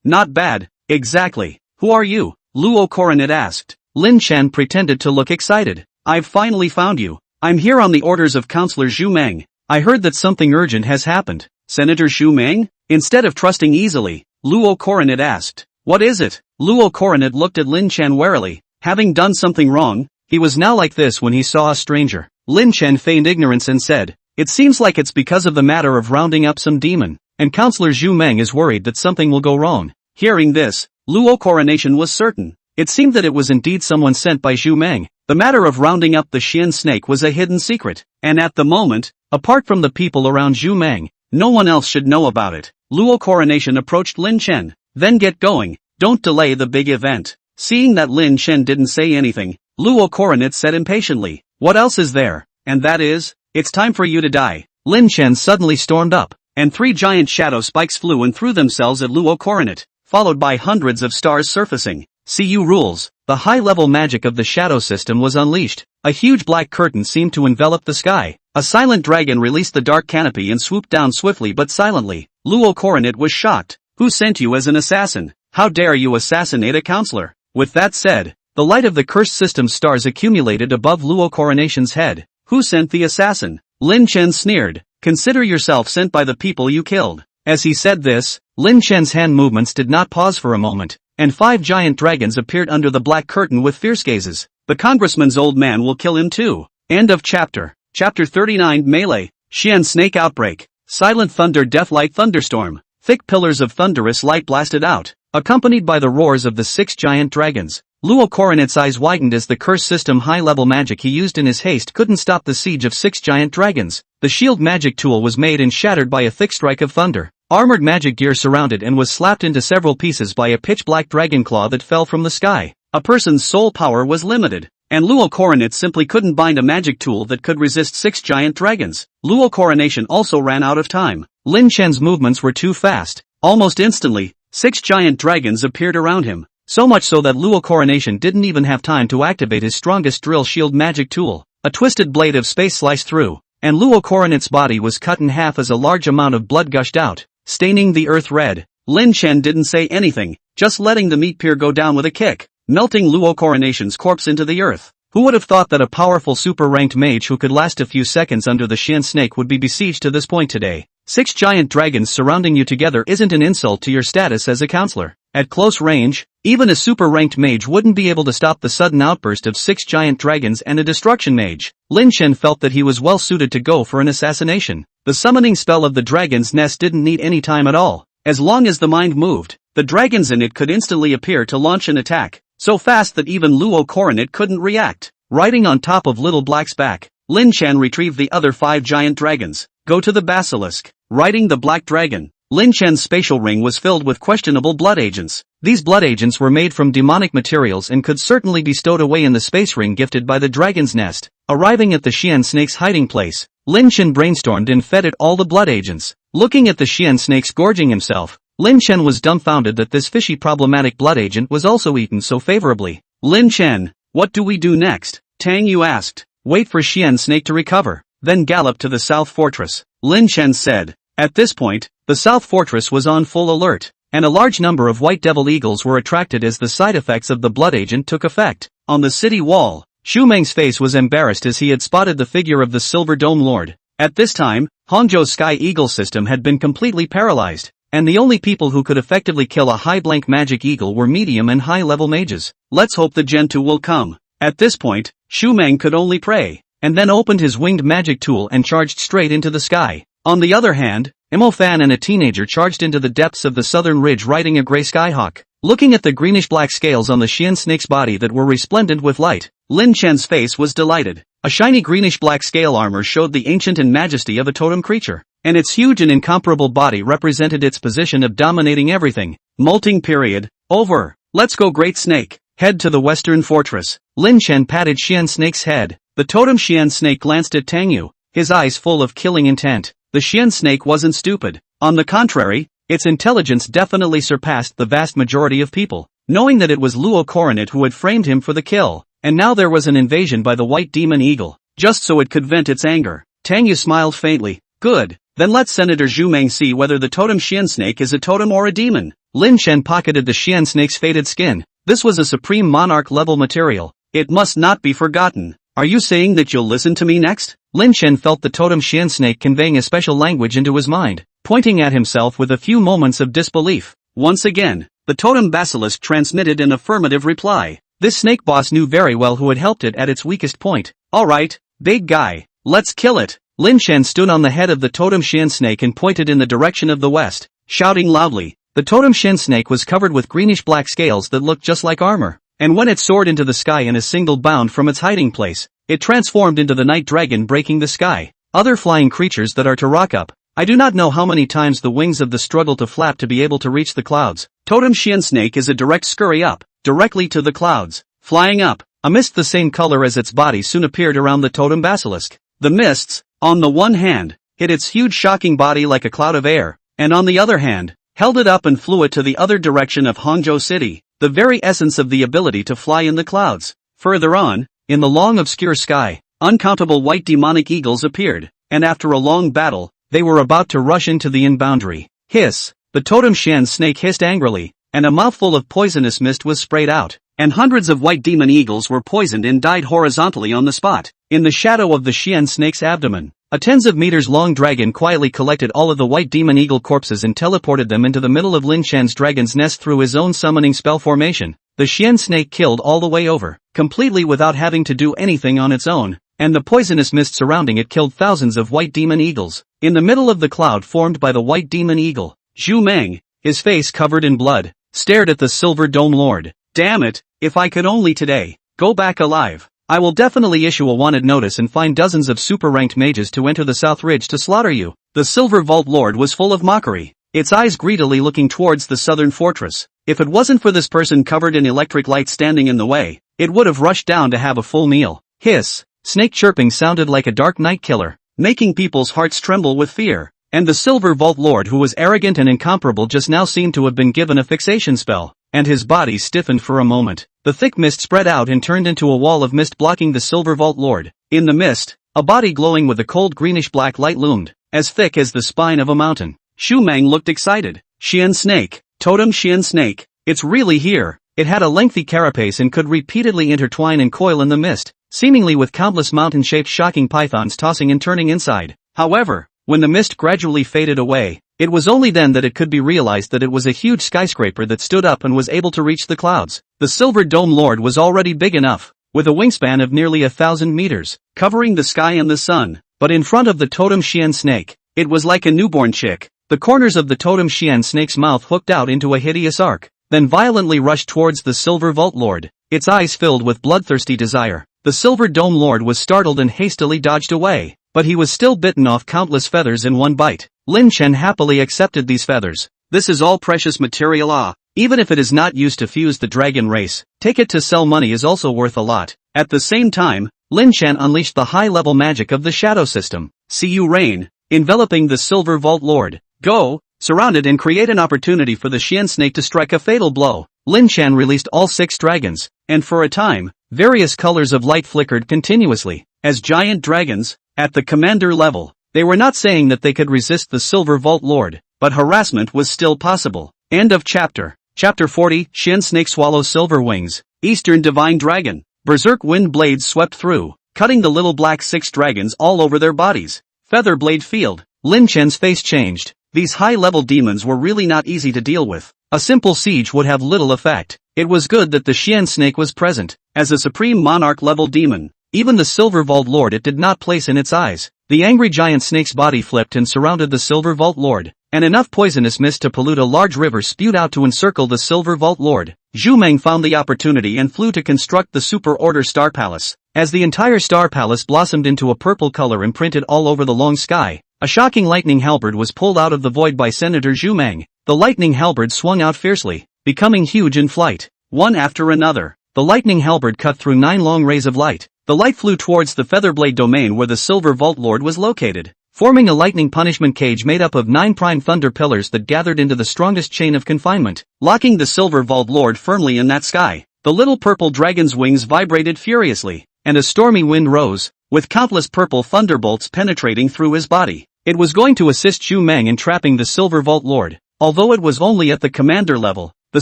S1: Not bad, exactly. Who are you? Luo Coronet asked. Lin Chen pretended to look excited. I've finally found you. I'm here on the orders of Counselor Zhu Meng. I heard that something urgent has happened. Senator Xu Meng? Instead of trusting easily, Luo Coronet asked. What is it? Luo Coronet looked at Lin Chen warily. Having done something wrong, he was now like this when he saw a stranger. Lin Chen feigned ignorance and said, "It seems like it's because of the matter of rounding up some demon, and Counselor Zhu Meng is worried that something will go wrong." Hearing this, Luo Coronation was certain. It seemed that it was indeed someone sent by Zhu Meng. The matter of rounding up the Xian snake was a hidden secret, and at the moment, apart from the people around Zhu Meng, no one else should know about it. Luo Coronation approached Lin Chen. "Then get going. Don't delay the big event." Seeing that Lin Chen didn't say anything, Luo Coronet said impatiently, "What else is there? And that is, it's time for you to die." Lin Chen suddenly stormed up, and 3 giant shadow spikes flew and threw themselves at Luo Coronet, followed by hundreds of stars surfacing. CU rules. The high-level magic of the shadow system was unleashed. A huge black curtain seemed to envelop the sky. A silent dragon released the dark canopy and swooped down swiftly but silently. Luo Coronet was shocked. "Who sent you as an assassin? How dare you assassinate a counselor?" With that said, the light of the cursed system stars accumulated above Luo Coronation's head. "Who sent the assassin?" Lin Chen sneered. "Consider yourself sent by the people you killed." As he said this, Lin Chen's hand movements did not pause for a moment, and 5 giant dragons appeared under the black curtain with fierce gazes. "The congressman's old man will kill him too." End of chapter. Chapter 39 Melee. Xian Snake Outbreak. Silent thunder, death-like thunderstorm. Thick pillars of thunderous light blasted out, accompanied by the roars of the 6 giant dragons. Luo Coronet's eyes widened as the curse system high-level magic he used in his haste couldn't stop the siege of 6 giant dragons. The shield magic tool was made and shattered by a thick strike of thunder. Armored magic gear surrounded and was slapped into several pieces by a pitch-black dragon claw that fell from the sky. A person's soul power was limited, and Luo Coronet simply couldn't bind a magic tool that could resist 6 giant dragons. Luo Coronation also ran out of time. Lin Chen's movements were too fast. Almost instantly, 6 giant dragons appeared around him, so much so that Luo Coronation didn't even have time to activate his strongest drill shield magic tool. A twisted blade of space sliced through, and Luo Coronet's body was cut in half as a large amount of blood gushed out, staining the earth red. Lin Chen didn't say anything, just letting the meat pier go down with a kick, melting Luo Coronation's corpse into the earth. Who would have thought that a powerful super-ranked mage who could last a few seconds under the Xian snake would be besieged to this point today? 6 giant dragons surrounding you together isn't an insult to your status as a counselor. At close range, even a super-ranked mage wouldn't be able to stop the sudden outburst of 6 giant dragons and a destruction mage. Lin Chen felt that he was well suited to go for an assassination. The summoning spell of the dragon's nest didn't need any time at all. As long as the mind moved, the dragons in it could instantly appear to launch an attack, so fast that even Luo Coronet couldn't react. Riding on top of Little Black's back, Lin Chen retrieved the other 5 giant dragons. "Go to the basilisk." Riding the black dragon, Lin Chen's spatial ring was filled with questionable blood agents. These blood agents were made from demonic materials and could certainly be stowed away in the space ring gifted by the dragon's nest. Arriving at the Xian snake's hiding place, Lin Chen brainstormed and fed it all the blood agents. Looking at the Xian snake gorging himself, Lin Chen was dumbfounded that this fishy problematic blood agent was also eaten so favorably. "Lin Chen, what do we do next?" Tang Yu asked. "Wait for Xian snake to recover, then gallop to the South Fortress," Lin Chen said. At this point, the South Fortress was on full alert, and a large number of white devil eagles were attracted as the side effects of the blood agent took effect. On the city wall, Xu Meng's face was embarrassed as he had spotted the figure of the Silver Dome Lord. At this time, Hangzhou's Sky Eagle system had been completely paralyzed, and the only people who could effectively kill a high blank magic eagle were medium and high level mages. Let's hope the Gentoo will come. At this point, Xu Meng could only pray, and then opened his winged magic tool and charged straight into the sky. On the other hand, Imo Fan and a teenager charged into the depths of the southern ridge riding a gray skyhawk. Looking at the greenish-black scales on the Xian snake's body that were resplendent with light, Lin Chen's face was delighted. A shiny greenish-black scale armor showed the ancient and majesty of a totem creature, and its huge and incomparable body represented its position of dominating everything. Molting period over. Let's go, Great Snake. Head to the Western Fortress. Lin Chen patted Xian snake's head. The totem Xian snake glanced at Tang Yu, his eyes full of killing intent. The Xian snake wasn't stupid. On the contrary, its intelligence definitely surpassed the vast majority of people. Knowing that it was Luo Coronet who had framed him for the kill, and now there was an invasion by the white demon eagle, just so it could vent its anger. Tang Yu smiled faintly. Good, then let Senator Zhu Meng see whether the totem Xian snake is a totem or a demon. Lin Chen pocketed the Xian snake's faded skin. This was a supreme monarch level material. It must not be forgotten. Are you saying that you'll listen to me next? Lin Chen felt the totem Xian snake conveying a special language into his mind, pointing at himself with a few moments of disbelief. Once again, The totem basilisk transmitted an affirmative reply. This snake boss knew very well who had helped it at its weakest point. Alright, big guy, let's kill it. Lin Chen stood on the head of the totem Xian snake and pointed in the direction of the west, shouting loudly. The totem Xian snake was covered with greenish-black scales that looked just like armor, and when it soared into the sky in a single bound from its hiding place, it transformed into the night dragon breaking the sky. Other flying creatures that are to rock up. I do not know how many times the wings of the struggle to flap to be able to reach the clouds. Totem Xian snake is a direct scurry up, directly to the clouds. Flying up, a mist the same color as its body soon appeared around the totem basilisk. The mists, on the one hand, hit its huge shocking body like a cloud of air, and on the other hand, held it up and flew it to the other direction of Hangzhou City, the very essence of the ability to fly in the clouds. Further on, in the long obscure sky, uncountable white demonic eagles appeared, and after a long battle, they were about to rush into the in-boundary. Hiss! The totem Xian snake hissed angrily, and a mouthful of poisonous mist was sprayed out, and hundreds of white demon eagles were poisoned and died horizontally on the spot. In the shadow of the Xian snake's abdomen, a tens of meters long dragon quietly collected all of the white demon eagle corpses and teleported them into the middle of Lin Chen's dragon's nest through his own summoning spell formation. The Xian snake killed all the way over, completely without having to do anything on its own, and the poisonous mist surrounding it killed thousands of white demon eagles. In the middle of the cloud formed by the white demon eagle, Zhu Meng, his face covered in blood, stared at the Silver Dome Lord. Damn it, if I could only today go back alive. I will definitely issue a wanted notice and find dozens of super-ranked mages to enter the South Ridge to slaughter you. The Silver Vault Lord was full of mockery, its eyes greedily looking towards the southern fortress. If it wasn't for this person covered in electric light standing in the way, it would have rushed down to have a full meal. Hiss! Snake chirping sounded like a dark night killer, making people's hearts tremble with fear. And the Silver Vault Lord, who was arrogant and incomparable, just now seemed to have been given a fixation spell, and his body stiffened for a moment. The thick mist spread out and turned into a wall of mist blocking the Silver Vault Lord. In the mist, a body glowing with a cold greenish-black light loomed, as thick as the spine of a mountain. Xu Meng looked excited. Xian snake, totem Xian snake, it's really here. It had a lengthy carapace and could repeatedly intertwine and coil in the mist, seemingly with countless mountain-shaped shocking pythons tossing and turning inside. However, when the mist gradually faded away, it was only then that it could be realized that it was a huge skyscraper that stood up and was able to reach the clouds. The Silver Dome Lord was already big enough, with a wingspan of nearly 1,000 meters, covering the sky and the sun. But in front of the totem Xian snake, it was like a newborn chick. The corners of the totem Xian snake's mouth hooked out into a hideous arc, then violently rushed towards the Silver Vault Lord, its eyes filled with bloodthirsty desire. The Silver Dome Lord was startled and hastily dodged away, but he was still bitten off countless feathers in one bite. Lin Chen happily accepted these feathers. This is all precious material. Even if it is not used to fuse the dragon race, take it to sell money is also worth a lot. At the same time, Lin Chen unleashed the high-level magic of the shadow system. See you reign, enveloping the Silver Vault Lord. Go, surround it and create an opportunity for the Xian snake to strike a fatal blow. Lin Chen released all 6 dragons, and for a time, various colors of light flickered continuously, as giant dragons. At the commander level, they were not saying that they could resist the Silver Vault Lord, but harassment was still possible. End of chapter. Chapter 40, Xian Snake Swallows Silver Wings. Eastern Divine Dragon. Berserk wind blades swept through, cutting the little black 6 dragons all over their bodies. Feather Blade Field. Lin Chen's face changed. These high-level demons were really not easy to deal with. A simple siege would have little effect. It was good that the Xian snake was present, as a supreme monarch-level demon. Even the Silver Vault Lord it did not place in its eyes. The angry giant snake's body flipped and surrounded the Silver Vault Lord, and enough poisonous mist to pollute a large river spewed out to encircle the Silver Vault Lord. Zhu Meng found the opportunity and flew to construct the Super Order Star Palace. As the entire Star Palace blossomed into a purple color imprinted all over the long sky, a shocking lightning halberd was pulled out of the void by Senator Zhu Meng. The lightning halberd swung out fiercely, becoming huge in flight. One after another, the lightning halberd cut through 9 long rays of light. The light flew towards the Featherblade domain where the Silver Vault Lord was located, forming a lightning punishment cage made up of 9 prime thunder pillars that gathered into the strongest chain of confinement, locking the Silver Vault Lord firmly in that sky. The little purple dragon's wings vibrated furiously, and a stormy wind rose, with countless purple thunderbolts penetrating through his body. It was going to assist Zhu Meng in trapping the Silver Vault Lord. Although it was only at the commander level, the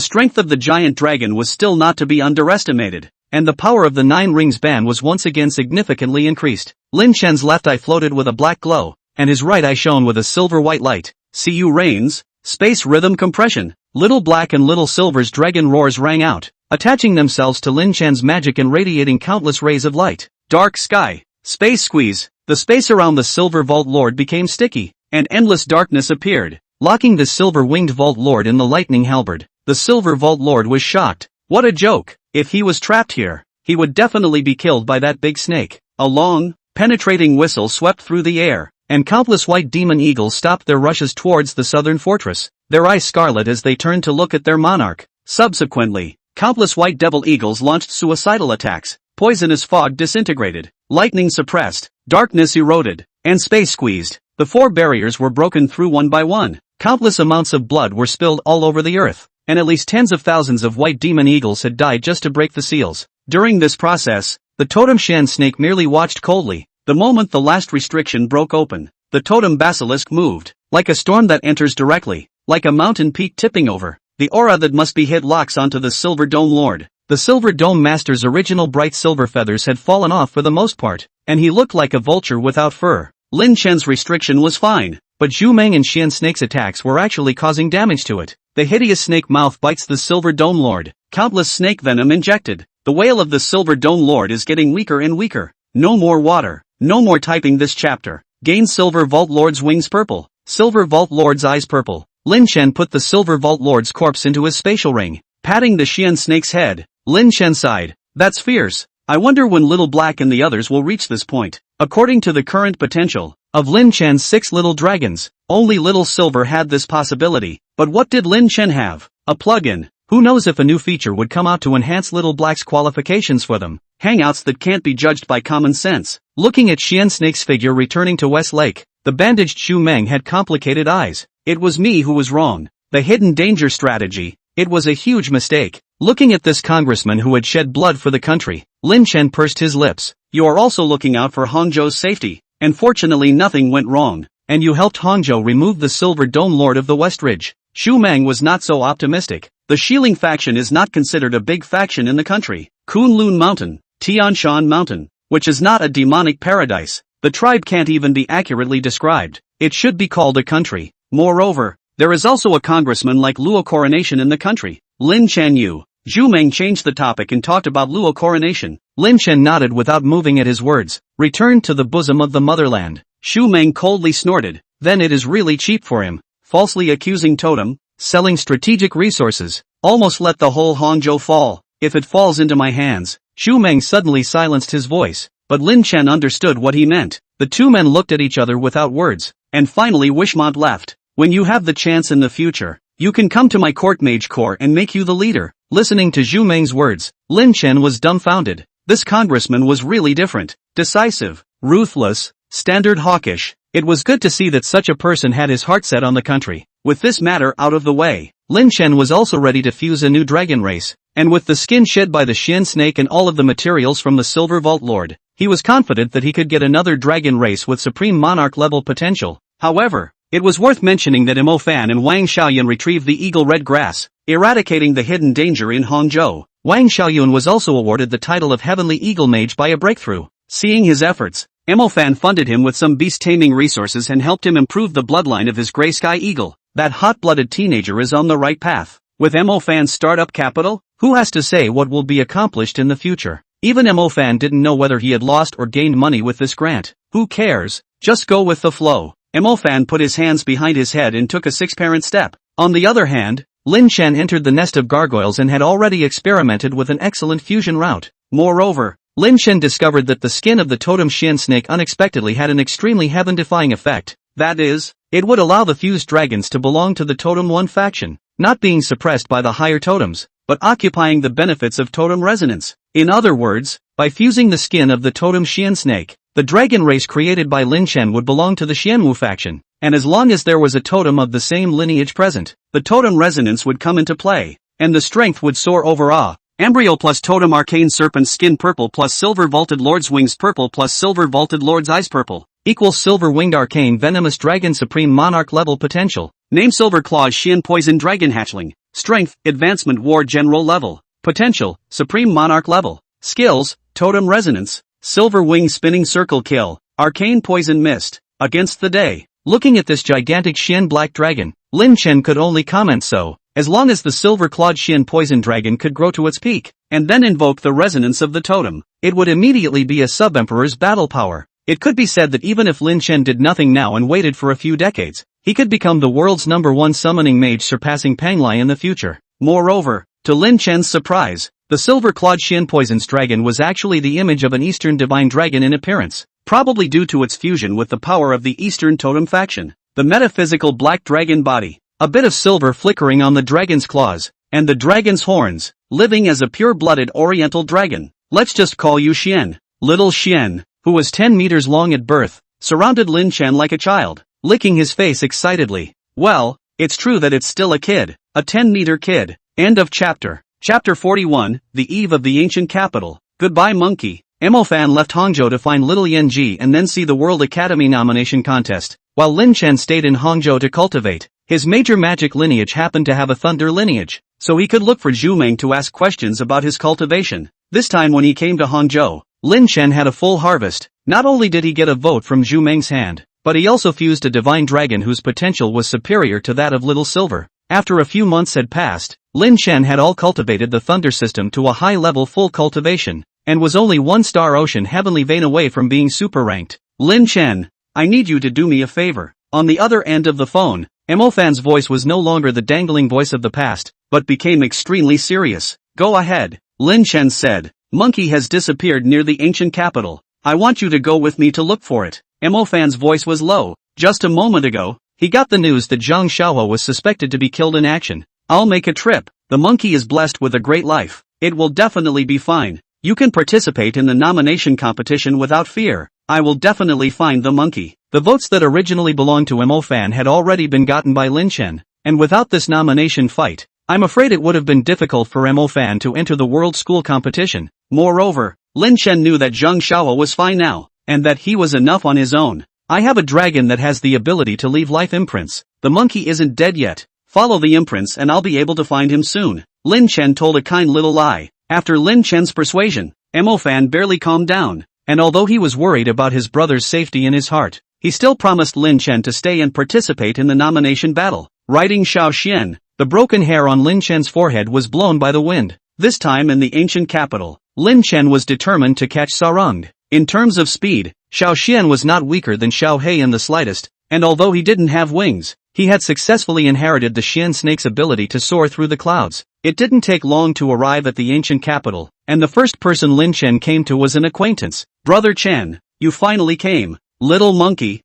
S1: strength of the giant dragon was still not to be underestimated, and the power of the 9 rings band was once again significantly increased. Lin Chen's left eye floated with a black glow, and his right eye shone with a silver-white light. See you reigns, space rhythm compression. Little Black and Little Silver's dragon roars rang out, attaching themselves to Lin Chan's magic and radiating countless rays of light. Dark sky. Space squeeze. The space around the Silver Vault Lord became sticky, and endless darkness appeared, locking the silver-winged Vault Lord in the lightning halberd. The Silver Vault Lord was shocked. What a joke! If he was trapped here, he would definitely be killed by that big snake. A long, penetrating whistle swept through the air, and countless white demon eagles stopped their rushes towards the southern fortress, their eyes scarlet as they turned to look at their monarch. Subsequently, countless white devil eagles launched suicidal attacks, poisonous fog disintegrated, lightning suppressed, darkness eroded, and space squeezed. The four barriers were broken through one by one. Countless amounts of blood were spilled all over the earth, and at least tens of thousands of white demon eagles had died just to break the seals. During this process, the totem Shan snake merely watched coldly. The moment the last restriction broke open, the totem basilisk moved, like a storm that enters directly, like a mountain peak tipping over. The aura that must be hit locks onto the Silver Dome Lord. The Silver Dome Master's original bright silver feathers had fallen off for the most part, and he looked like a vulture without fur. Lin Chen's restriction was fine, but Zhu Meng and Xian Snake's attacks were actually causing damage to it. The hideous snake mouth bites the Silver Dome Lord. Countless snake venom injected. The wail of the Silver Dome Lord is getting weaker and weaker. No more water. No more typing this chapter. Gain Silver Vault Lord's wings purple. Silver Vault Lord's eyes purple. Lin Chen put the Silver Vault Lord's corpse into his spatial ring, patting the Xian Snake's head. Lin Chen sighed. That's fierce. I wonder when Little Black and the others will reach this point. According to the current potential of Lin Chen's 6 little dragons, only Little Silver had this possibility. But what did Lin Chen have? A plugin. Who knows if a new feature would come out to enhance Little Black's qualifications for them. Hangouts that can't be judged by common sense. Looking at Xian Snake's figure returning to West Lake, the bandaged Zhu Meng had complicated eyes. It was me who was wrong. The hidden danger strategy. It was a huge mistake. Looking at this congressman who had shed blood for the country, Lin Chen pursed his lips. You are also looking out for Hongzhou's safety. And fortunately nothing went wrong. And you helped Hongzhou remove the Silver Dome Lord of the West Ridge. Zhu Meng was not so optimistic. The Xiling faction is not considered a big faction in the country. Kunlun Mountain, Tianshan Mountain, which is not a demonic paradise. The tribe can't even be accurately described. It should be called a country. Moreover, there is also a congressman like Luo Coronation in the country. Lin Chen Yu. Zhu Meng changed the topic and talked about Luo Coronation. Lin Chen nodded without moving at his words. Return to the bosom of the motherland. Zhu Meng coldly snorted. Then it is really cheap for him. Falsely accusing Totem, selling strategic resources, almost let the whole Hongzhou fall. If it falls into my hands. Zhu Meng suddenly silenced his voice, but Lin Chen understood what he meant. The two men looked at each other without words, and finally Wishmont left. When you have the chance in the future, you can come to my court mage corps and make you the leader. Listening to Zhu Meng's words, Lin Chen was dumbfounded. This congressman was really different, decisive, ruthless, standard hawkish. It was good to see that such a person had his heart set on the country. With this matter out of the way, Lin Chen was also ready to fuse a new dragon race, and with the skin shed by the Xian snake and all of the materials from the Silver Vault Lord, he was confident that he could get another dragon race with supreme monarch level potential. However, it was worth mentioning that Mo Fan and Wang Xiaoyun retrieved the Eagle Red Grass, eradicating the hidden danger in Hongzhou. Wang Xiaoyun was also awarded the title of Heavenly Eagle Mage by a breakthrough. Seeing his efforts, Mo Fan funded him with some beast-taming resources and helped him improve the bloodline of his Grey Sky Eagle. That hot-blooded teenager is on the right path. With Mo Fan's startup capital, who has to say what will be accomplished in the future? Even Mo Fan didn't know whether he had lost or gained money with this grant. Who cares? Just go with the flow. Mo Fan put his hands behind his head and took a 6-parent step. On the other hand, Lin Chen entered the nest of gargoyles and had already experimented with an excellent fusion route. Moreover, Lin Chen discovered that the skin of the totem Xian snake unexpectedly had an extremely heaven-defying effect. That is, it would allow the fused dragons to belong to the Totem 1 faction, not being suppressed by the higher totems, but occupying the benefits of totem resonance. In other words, by fusing the skin of the totem Xian snake, the dragon race created by Lin Chen would belong to the Xianwu faction, and as long as there was a totem of the same lineage present, the totem resonance would come into play, and the strength would soar over awe. Embryo plus totem arcane serpent skin purple plus silver vaulted lord's wings purple plus silver vaulted lord's eyes purple equals silver winged arcane venomous dragon supreme monarch level potential. Name silver claws Xian poison dragon hatchling. Strength, advancement war general level. Potential, supreme monarch level. Skills, totem resonance, silver wing spinning circle kill, arcane poison mist. Against the day. Looking at this gigantic Xian black dragon, Lin Chen could only comment so. as long as the silver-clawed Xian poison dragon could grow to its peak, and then invoke the resonance of the totem, it would immediately be a sub-emperor's battle power. It could be said that even if Lin Chen did nothing now and waited for a few decades, he could become the world's #1 summoning mage, surpassing Panglai in the future. Moreover, to Lin Chen's surprise, the silver-clawed Xian poison's dragon was actually the image of an Eastern divine dragon in appearance, probably due to its fusion with the power of the Eastern totem faction. The metaphysical black dragon body, a bit of silver flickering on the dragon's claws, and the dragon's horns, living as a pure-blooded oriental dragon. Let's just call you Xian. Little Xian, who was 10 meters long at birth, surrounded Lin Chen like a child, licking his face excitedly. Well, it's true that it's still a kid, a 10-meter kid. End of chapter. Chapter 41, The Eve of the Ancient Capital. Goodbye monkey. Fan left Hangzhou to find little Yanji and then see the World Academy nomination contest, while Lin Chen stayed in Hangzhou to cultivate. His major magic lineage happened to have a thunder lineage, so he could look for Zhu Meng to ask questions about his cultivation. This time when he came to Hangzhou, Lin Chen had a full harvest. Not only did he get a vote from Zhu Meng's hand, but he also fused a divine dragon whose potential was superior to that of Little Silver. After a few months had passed, Lin Chen had all cultivated the thunder system to a high-level full cultivation, and was only 1-star ocean heavenly vein away from being super-ranked. Lin Chen, I need you to do me a favor. On the other end of the phone, Fan's voice was no longer the dangling voice of the past, but became extremely serious. Go ahead, Lin Chen said. Monkey has disappeared near the ancient capital. I want you to go with me to look for it. Fan's voice was low. Just a moment ago, he got the news that Zhang Xiaohua was suspected to be killed in action. I'll make a trip. The monkey is blessed with a great life. It will definitely be fine. You can participate in the nomination competition without fear. I will definitely find the monkey. The votes that originally belonged to Fan had already been gotten by Lin Chen, and without this nomination fight, I'm afraid it would have been difficult for Fan to enter the world school competition. Moreover, Lin Chen knew that Zhang Xiaohua was fine now, and that he was enough on his own. I have a dragon that has the ability to leave life imprints. The monkey isn't dead yet. Follow the imprints and I'll be able to find him soon. Lin Chen told a kind little lie. After Lin Chen's persuasion, Fan barely calmed down, and although he was worried about his brother's safety in his heart, he still promised Lin Chen to stay and participate in the nomination battle. Riding Xiao Xian, the broken hair on Lin Chen's forehead was blown by the wind. This time in the ancient capital, Lin Chen was determined to catch Sarung. In terms of speed, Xiao Xian was not weaker than Xiao He in the slightest, and although he didn't have wings, he had successfully inherited the Xian snake's ability to soar through the clouds. It didn't take long to arrive at the ancient capital, and the first person Lin Chen came to was an acquaintance. Brother Chen, you finally came. Little monkey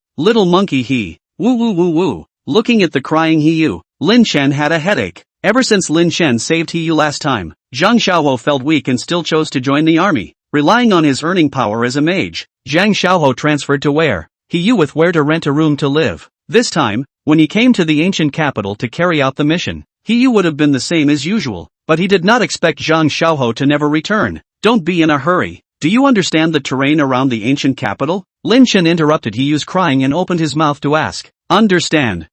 S1: he. Woo woo woo woo. Looking at the crying Hiyu, Lin Chen had a headache. Ever since Lin Chen saved Hiyu last time, Zhang Xiaohou felt weak and still chose to join the army, relying on his earning power as a mage. Zhang Xiaohou transferred to where? Hiyu with where to rent a room to live. This time, when he came to the ancient capital to carry out the mission, Hiyu would have been the same as usual, but he did not expect Zhang Xiaohou to never return. Don't be in a hurry. Do you understand the terrain around the ancient capital? Lin Chen interrupted Hiyu's crying and opened his mouth to ask. Understand.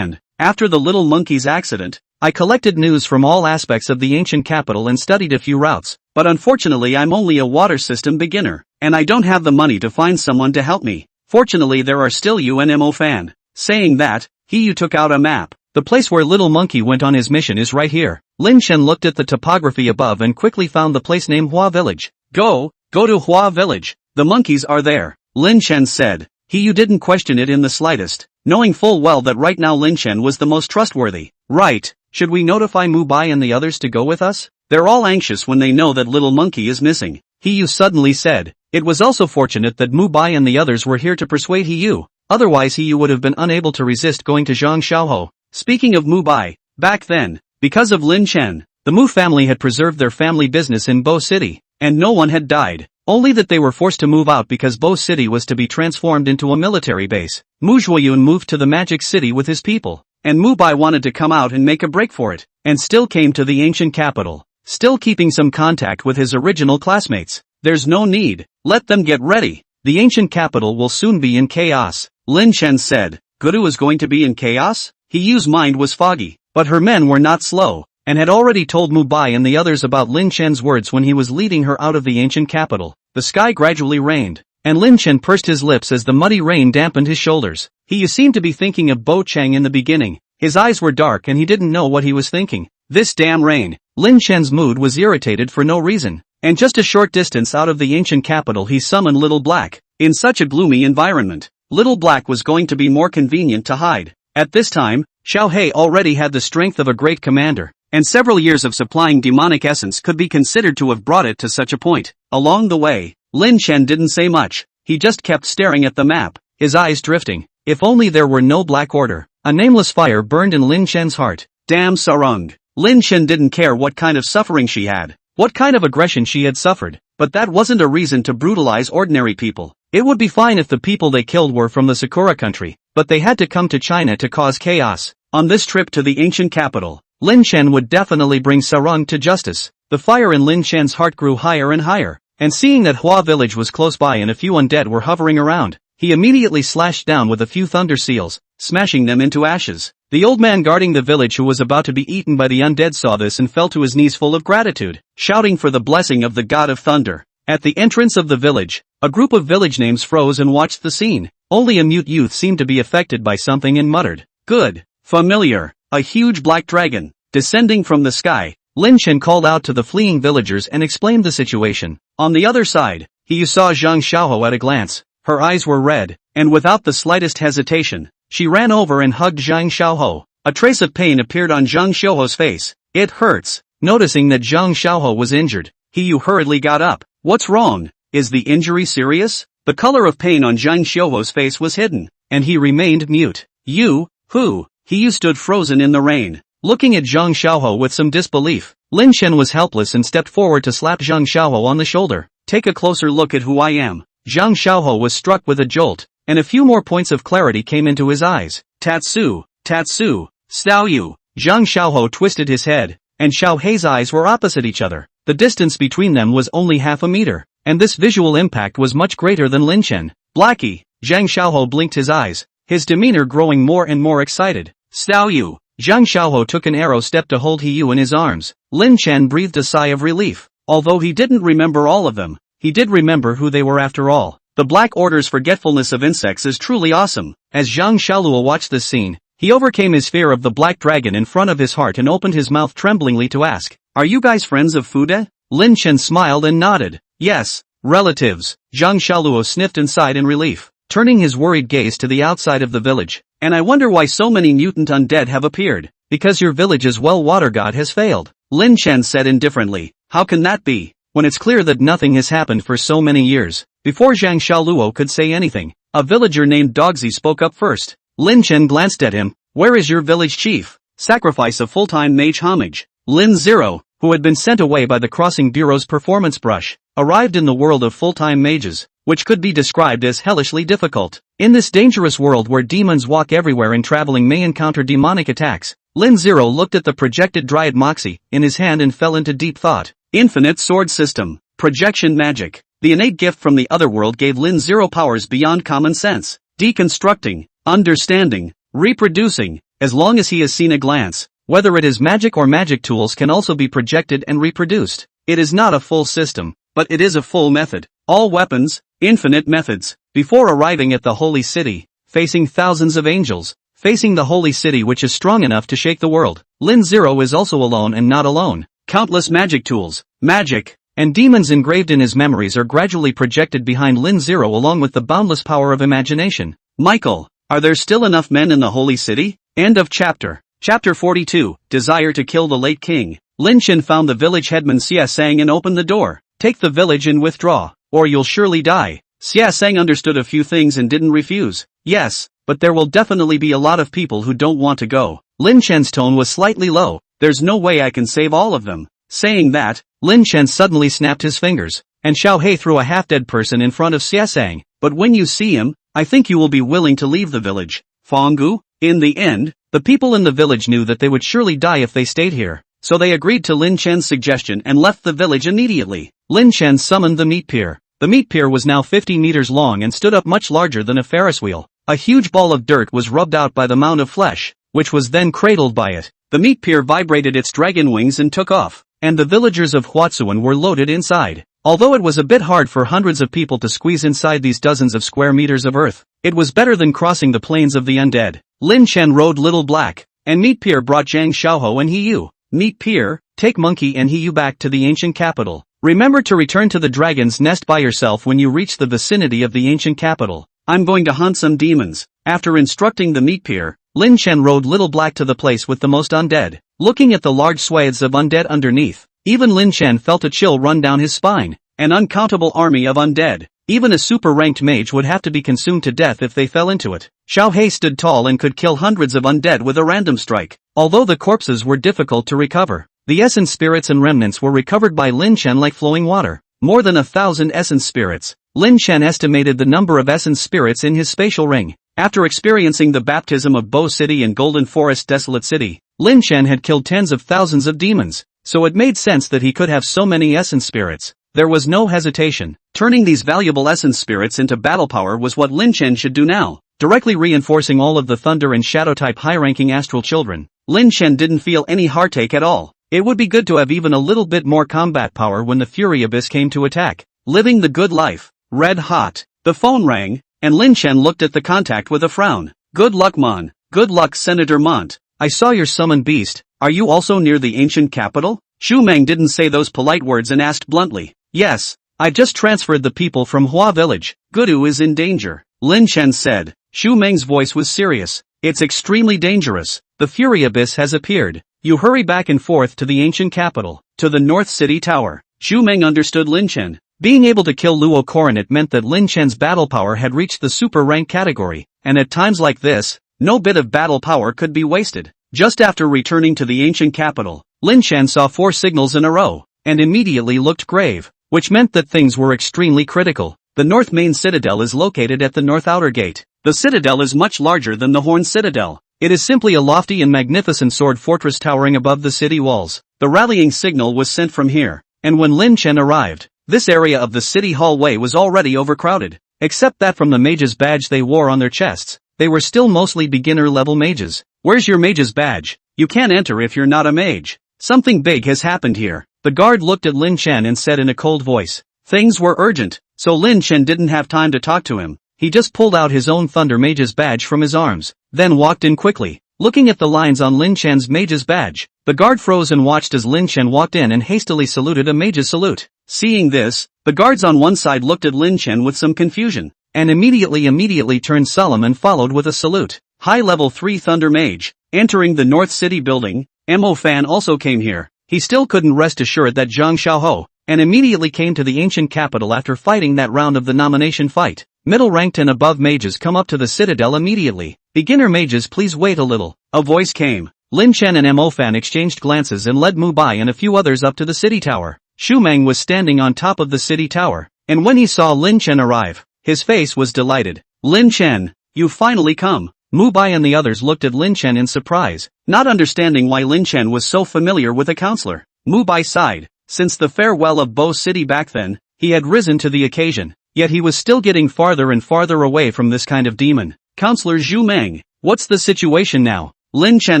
S1: After the little monkey's accident, I collected news from all aspects of the ancient capital and studied a few routes, but unfortunately I'm only a water system beginner, and I don't have the money to find someone to help me. Fortunately there are still you and Fan. Saying that, Hiyu took out a map. The place where little monkey went on his mission is right here. Lin Chen looked at the topography above and quickly found the place named Hua Village. Go to Hua Village. The monkeys are there, Lin Chen said. Hiyu didn't question it in the slightest, knowing full well that right now Lin Chen was the most trustworthy. Right, should we notify Mu Bai and the others to go with us? They're all anxious when they know that little monkey is missing, Hiyu suddenly said. It was also fortunate that Mu Bai and the others were here to persuade Hiyu, otherwise Hiyu would have been unable to resist going to Zhang Xiaohou. Speaking of Mu Bai, back then, because of Lin Chen, the Mu family had preserved their family business in Bo City, and no one had died, only that they were forced to move out because Bo City was to be transformed into a military base. Mu Zhuoyun moved to the Magic City with his people, and Mu Bai wanted to come out and make a break for it, and still came to the ancient capital, still keeping some contact with his original classmates. There's no need, let them get ready. The ancient capital will soon be in chaos, Lin Chen said. Guru is going to be in chaos? Hiyu's mind was foggy, but her men were not slow, and had already told Mu Bai and the others about Lin Chen's words when he was leading her out of the ancient capital. The sky gradually rained, and Lin Chen pursed his lips as the muddy rain dampened his shoulders. Hiyu seemed to be thinking of Bo Chang in the beginning. His eyes were dark and he didn't know what he was thinking. This damn rain. Lin Chen's mood was irritated for no reason. And just a short distance out of the ancient capital he summoned Little Black. In such a gloomy environment, Little Black was going to be more convenient to hide. At this time, Xiao He already had the strength of a great commander, and several years of supplying demonic essence could be considered to have brought it to such a point. Along the way, Lin Chen didn't say much, he just kept staring at the map, his eyes drifting. If only there were no Black Order. A nameless fire burned in Lin Chen's heart. Damn Sarung. Lin Chen didn't care what kind of suffering she had, what kind of aggression she had suffered, but that wasn't a reason to brutalize ordinary people. It would be fine if the people they killed were from the Sakura country, but they had to come to China to cause chaos. On this trip to the ancient capital, Lin Chen would definitely bring Sarung to justice. The fire in Lin Chen's heart grew higher and higher, and seeing that Hua village was close by and a few undead were hovering around, he immediately slashed down with a few thunder seals, smashing them into ashes. The old man guarding the village who was about to be eaten by the undead saw this and fell to his knees full of gratitude, shouting for the blessing of the god of thunder. At the entrance of the village, a group of village names froze and watched the scene. Only a mute youth seemed to be affected by something and muttered, "Good. Familiar." A huge black dragon, descending from the sky. Lin Chen called out to the fleeing villagers and explained the situation. On the other side, he saw Zhang Xiaohou at a glance. Her eyes were red, and without the slightest hesitation, she ran over and hugged Zhang Xiaohou. A trace of pain appeared on Zhang Xiaohou's face. "It hurts." Noticing that Zhang Xiaohou was injured, he hurriedly got up. "What's wrong? Is the injury serious?" The color of pain on Zhang Xiaohou's face was hidden, and he remained mute. "You, who?" He stood frozen in the rain, looking at Zhang Xiaohou with some disbelief. Lin Chen was helpless and stepped forward to slap Zhang Xiaohou on the shoulder. "Take a closer look at who I am." Zhang Xiaohou was struck with a jolt, and a few more points of clarity came into his eyes. "Tatsu, Tatsu, Xiao Yu." Zhang Xiaohou twisted his head, and Xiao Hei's eyes were opposite each other. The distance between them was only half a meter, and this visual impact was much greater than Lin Chen. "Blackie." Zhang Xiaohou blinked his eyes, his demeanor growing more and more excited. "Xiao Yu." Zhang Xiaohou took an arrow step to hold He Yu in his arms. Lin Chen breathed a sigh of relief. Although he didn't remember all of them, he did remember who they were after all. The Black Order's forgetfulness of insects is truly awesome. As Zhang Xiaoluo watched this scene, he overcame his fear of the black dragon in front of his heart and opened his mouth tremblingly to ask, "Are you guys friends of Fude?" Lin Chen smiled and nodded. "Yes, relatives." Zhang Xiaoluo sniffed and sighed in relief, turning his worried gaze to the outside of the village. "And I wonder why so many mutant undead have appeared." "Because your village's well water god has failed," Lin Chen said indifferently. "How can that be, when it's clear that nothing has happened for so many years?" Before Zhang Xiaoluo could say anything, a villager named Dogzi spoke up first. Lin Chen glanced at him. "Where is your village chief?" "Sacrifice of full-time mage homage." Lin Zero, who had been sent away by the Crossing Bureau's performance brush, arrived in the world of full-time mages, which could be described as hellishly difficult. In this dangerous world where demons walk everywhere and traveling may encounter demonic attacks, Lin Zero looked at the projected Dryad Moxie in his hand and fell into deep thought. Infinite sword system. Projection magic. The innate gift from the other world gave Lin Zero powers beyond common sense. Deconstructing, understanding, reproducing. As long as he has seen a glance, whether it is magic or magic tools can also be projected and reproduced. It is not a full system, but it is a full method. All weapons, infinite methods. Before arriving at the holy city, facing thousands of angels, facing the holy city which is strong enough to shake the world, Lin Zero is also alone and not alone. Countless magic tools, magic, and demons engraved in his memories are gradually projected behind Lin Zero along with the boundless power of imagination. Michael, are there still enough men in the holy city? End of chapter. Chapter 42, Desire to kill the late king. Lin Chen found the village headman Xia Sang and opened the door. "Take the village and withdraw, or you'll surely die." Xia Sang understood a few things and didn't refuse. "Yes, but there will definitely be a lot of people who don't want to go." Lin Chen's tone was slightly low. "There's no way I can save all of them." Saying that, Lin Chen suddenly snapped his fingers, and Xiao He threw a half-dead person in front of Xia Sang. "But when you see him, I think you will be willing to leave the village." Fanggu? In the end, the people in the village knew that they would surely die if they stayed here, so they agreed to Lin Chen's suggestion and left the village immediately. Lin Chen summoned the meat pier. The meat pier was now 50 meters long and stood up much larger than a Ferris wheel. A huge ball of dirt was rubbed out by the mound of flesh, which was then cradled by it. The meat pier vibrated its dragon wings and took off, and the villagers of Huatsuan were loaded inside. Although it was a bit hard for hundreds of people to squeeze inside these dozens of square meters of earth, it was better than crossing the plains of the undead. Lin Chen rode Little Black, and Meet Peer brought Zhang Xiaoho and He Yu. Meet Peer, take Monkey and He Yu back to the ancient capital. Remember to return to the dragon's nest by yourself when you reach the vicinity of the ancient capital. I'm going to hunt some demons. After instructing the Meet Peer, Lin Chen rode Little Black to the place with the most undead. Looking at the large swathes of undead underneath, even Lin Chen felt a chill run down his spine. An uncountable army of undead. Even a super-ranked mage would have to be consumed to death if they fell into it. Xiao Hei stood tall and could kill hundreds of undead with a random strike. Although the corpses were difficult to recover, the essence spirits and remnants were recovered by Lin Chen like flowing water. More than 1,000 essence spirits. Lin Chen estimated the number of essence spirits in his spatial ring. After experiencing the baptism of Bo City and Golden Forest Desolate City, Lin Chen had killed tens of thousands of demons, so it made sense that he could have so many essence spirits. There was no hesitation. Turning these valuable essence spirits into battle power was what Lin Chen should do now, directly reinforcing all of the Thunder and Shadow-type high-ranking astral children. Lin Chen didn't feel any heartache at all. It would be good to have even a little bit more combat power when the Fury Abyss came to attack. Living the good life. Red hot. The phone rang, and Lin Chen looked at the contact with a frown. Good luck, Mon. Good luck, Senator Mont. I saw your summoned beast. Are you also near the ancient capital? Xu Meng didn't say those polite words and asked bluntly. Yes. I just transferred the people from Hua village. Gudu is in danger. Lin Chen said. Xu Meng's voice was serious. It's extremely dangerous. The Fury Abyss has appeared. You hurry back and forth to the ancient capital, to the North City Tower. Xu Meng understood Lin Chen. Being able to kill Luo Coronet meant that Lin Chen's battle power had reached the super rank category, and at times like this, no bit of battle power could be wasted. Just after returning to the ancient capital, Lin Chen saw 4 signals in a row, and immediately looked grave, which meant that things were extremely critical. The North Main Citadel is located at the North Outer Gate. The citadel is much larger than the Horn Citadel. It is simply a lofty and magnificent sword fortress towering above the city walls. The rallying signal was sent from here, and when Lin Chen arrived, this area of the city hallway was already overcrowded. Except that from the mage's badge they wore on their chests, they were still mostly beginner-level mages. Where's your mage's badge? You can't enter if you're not a mage. Something big has happened here. The guard looked at Lin Chen and said in a cold voice. Things were urgent, so Lin Chen didn't have time to talk to him. He just pulled out his own Thunder Mage's badge from his arms, then walked in quickly. Looking at the lines on Lin Chen's mage's badge, the guard froze and watched as Lin Chen walked in and hastily saluted a mage's salute. Seeing this, the guards on one side looked at Lin Chen with some confusion, and immediately turned solemn and followed with a salute. High level 3 Thunder Mage. Entering the North City building, Mo Fan also came here. He still couldn't rest assured that Zhang Xiaoho, and immediately came to the ancient capital after fighting that round of the nomination fight. Middle-ranked and above mages come up to the citadel immediately. Beginner mages, please wait a little. A voice came. Lin Chen and Mo Fan exchanged glances and led Mu Bai and a few others up to the city tower. Xu Meng was standing on top of the city tower, and when he saw Lin Chen arrive, his face was delighted. Lin Chen, you've finally come. Mu Bai and the others looked at Lin Chen in surprise, not understanding why Lin Chen was so familiar with a counselor. Mu Bai sighed. Since the farewell of Bo City back then, he had risen to the occasion, yet he was still getting farther and farther away from this kind of demon. Counselor Xu Meng, what's the situation now? Lin Chen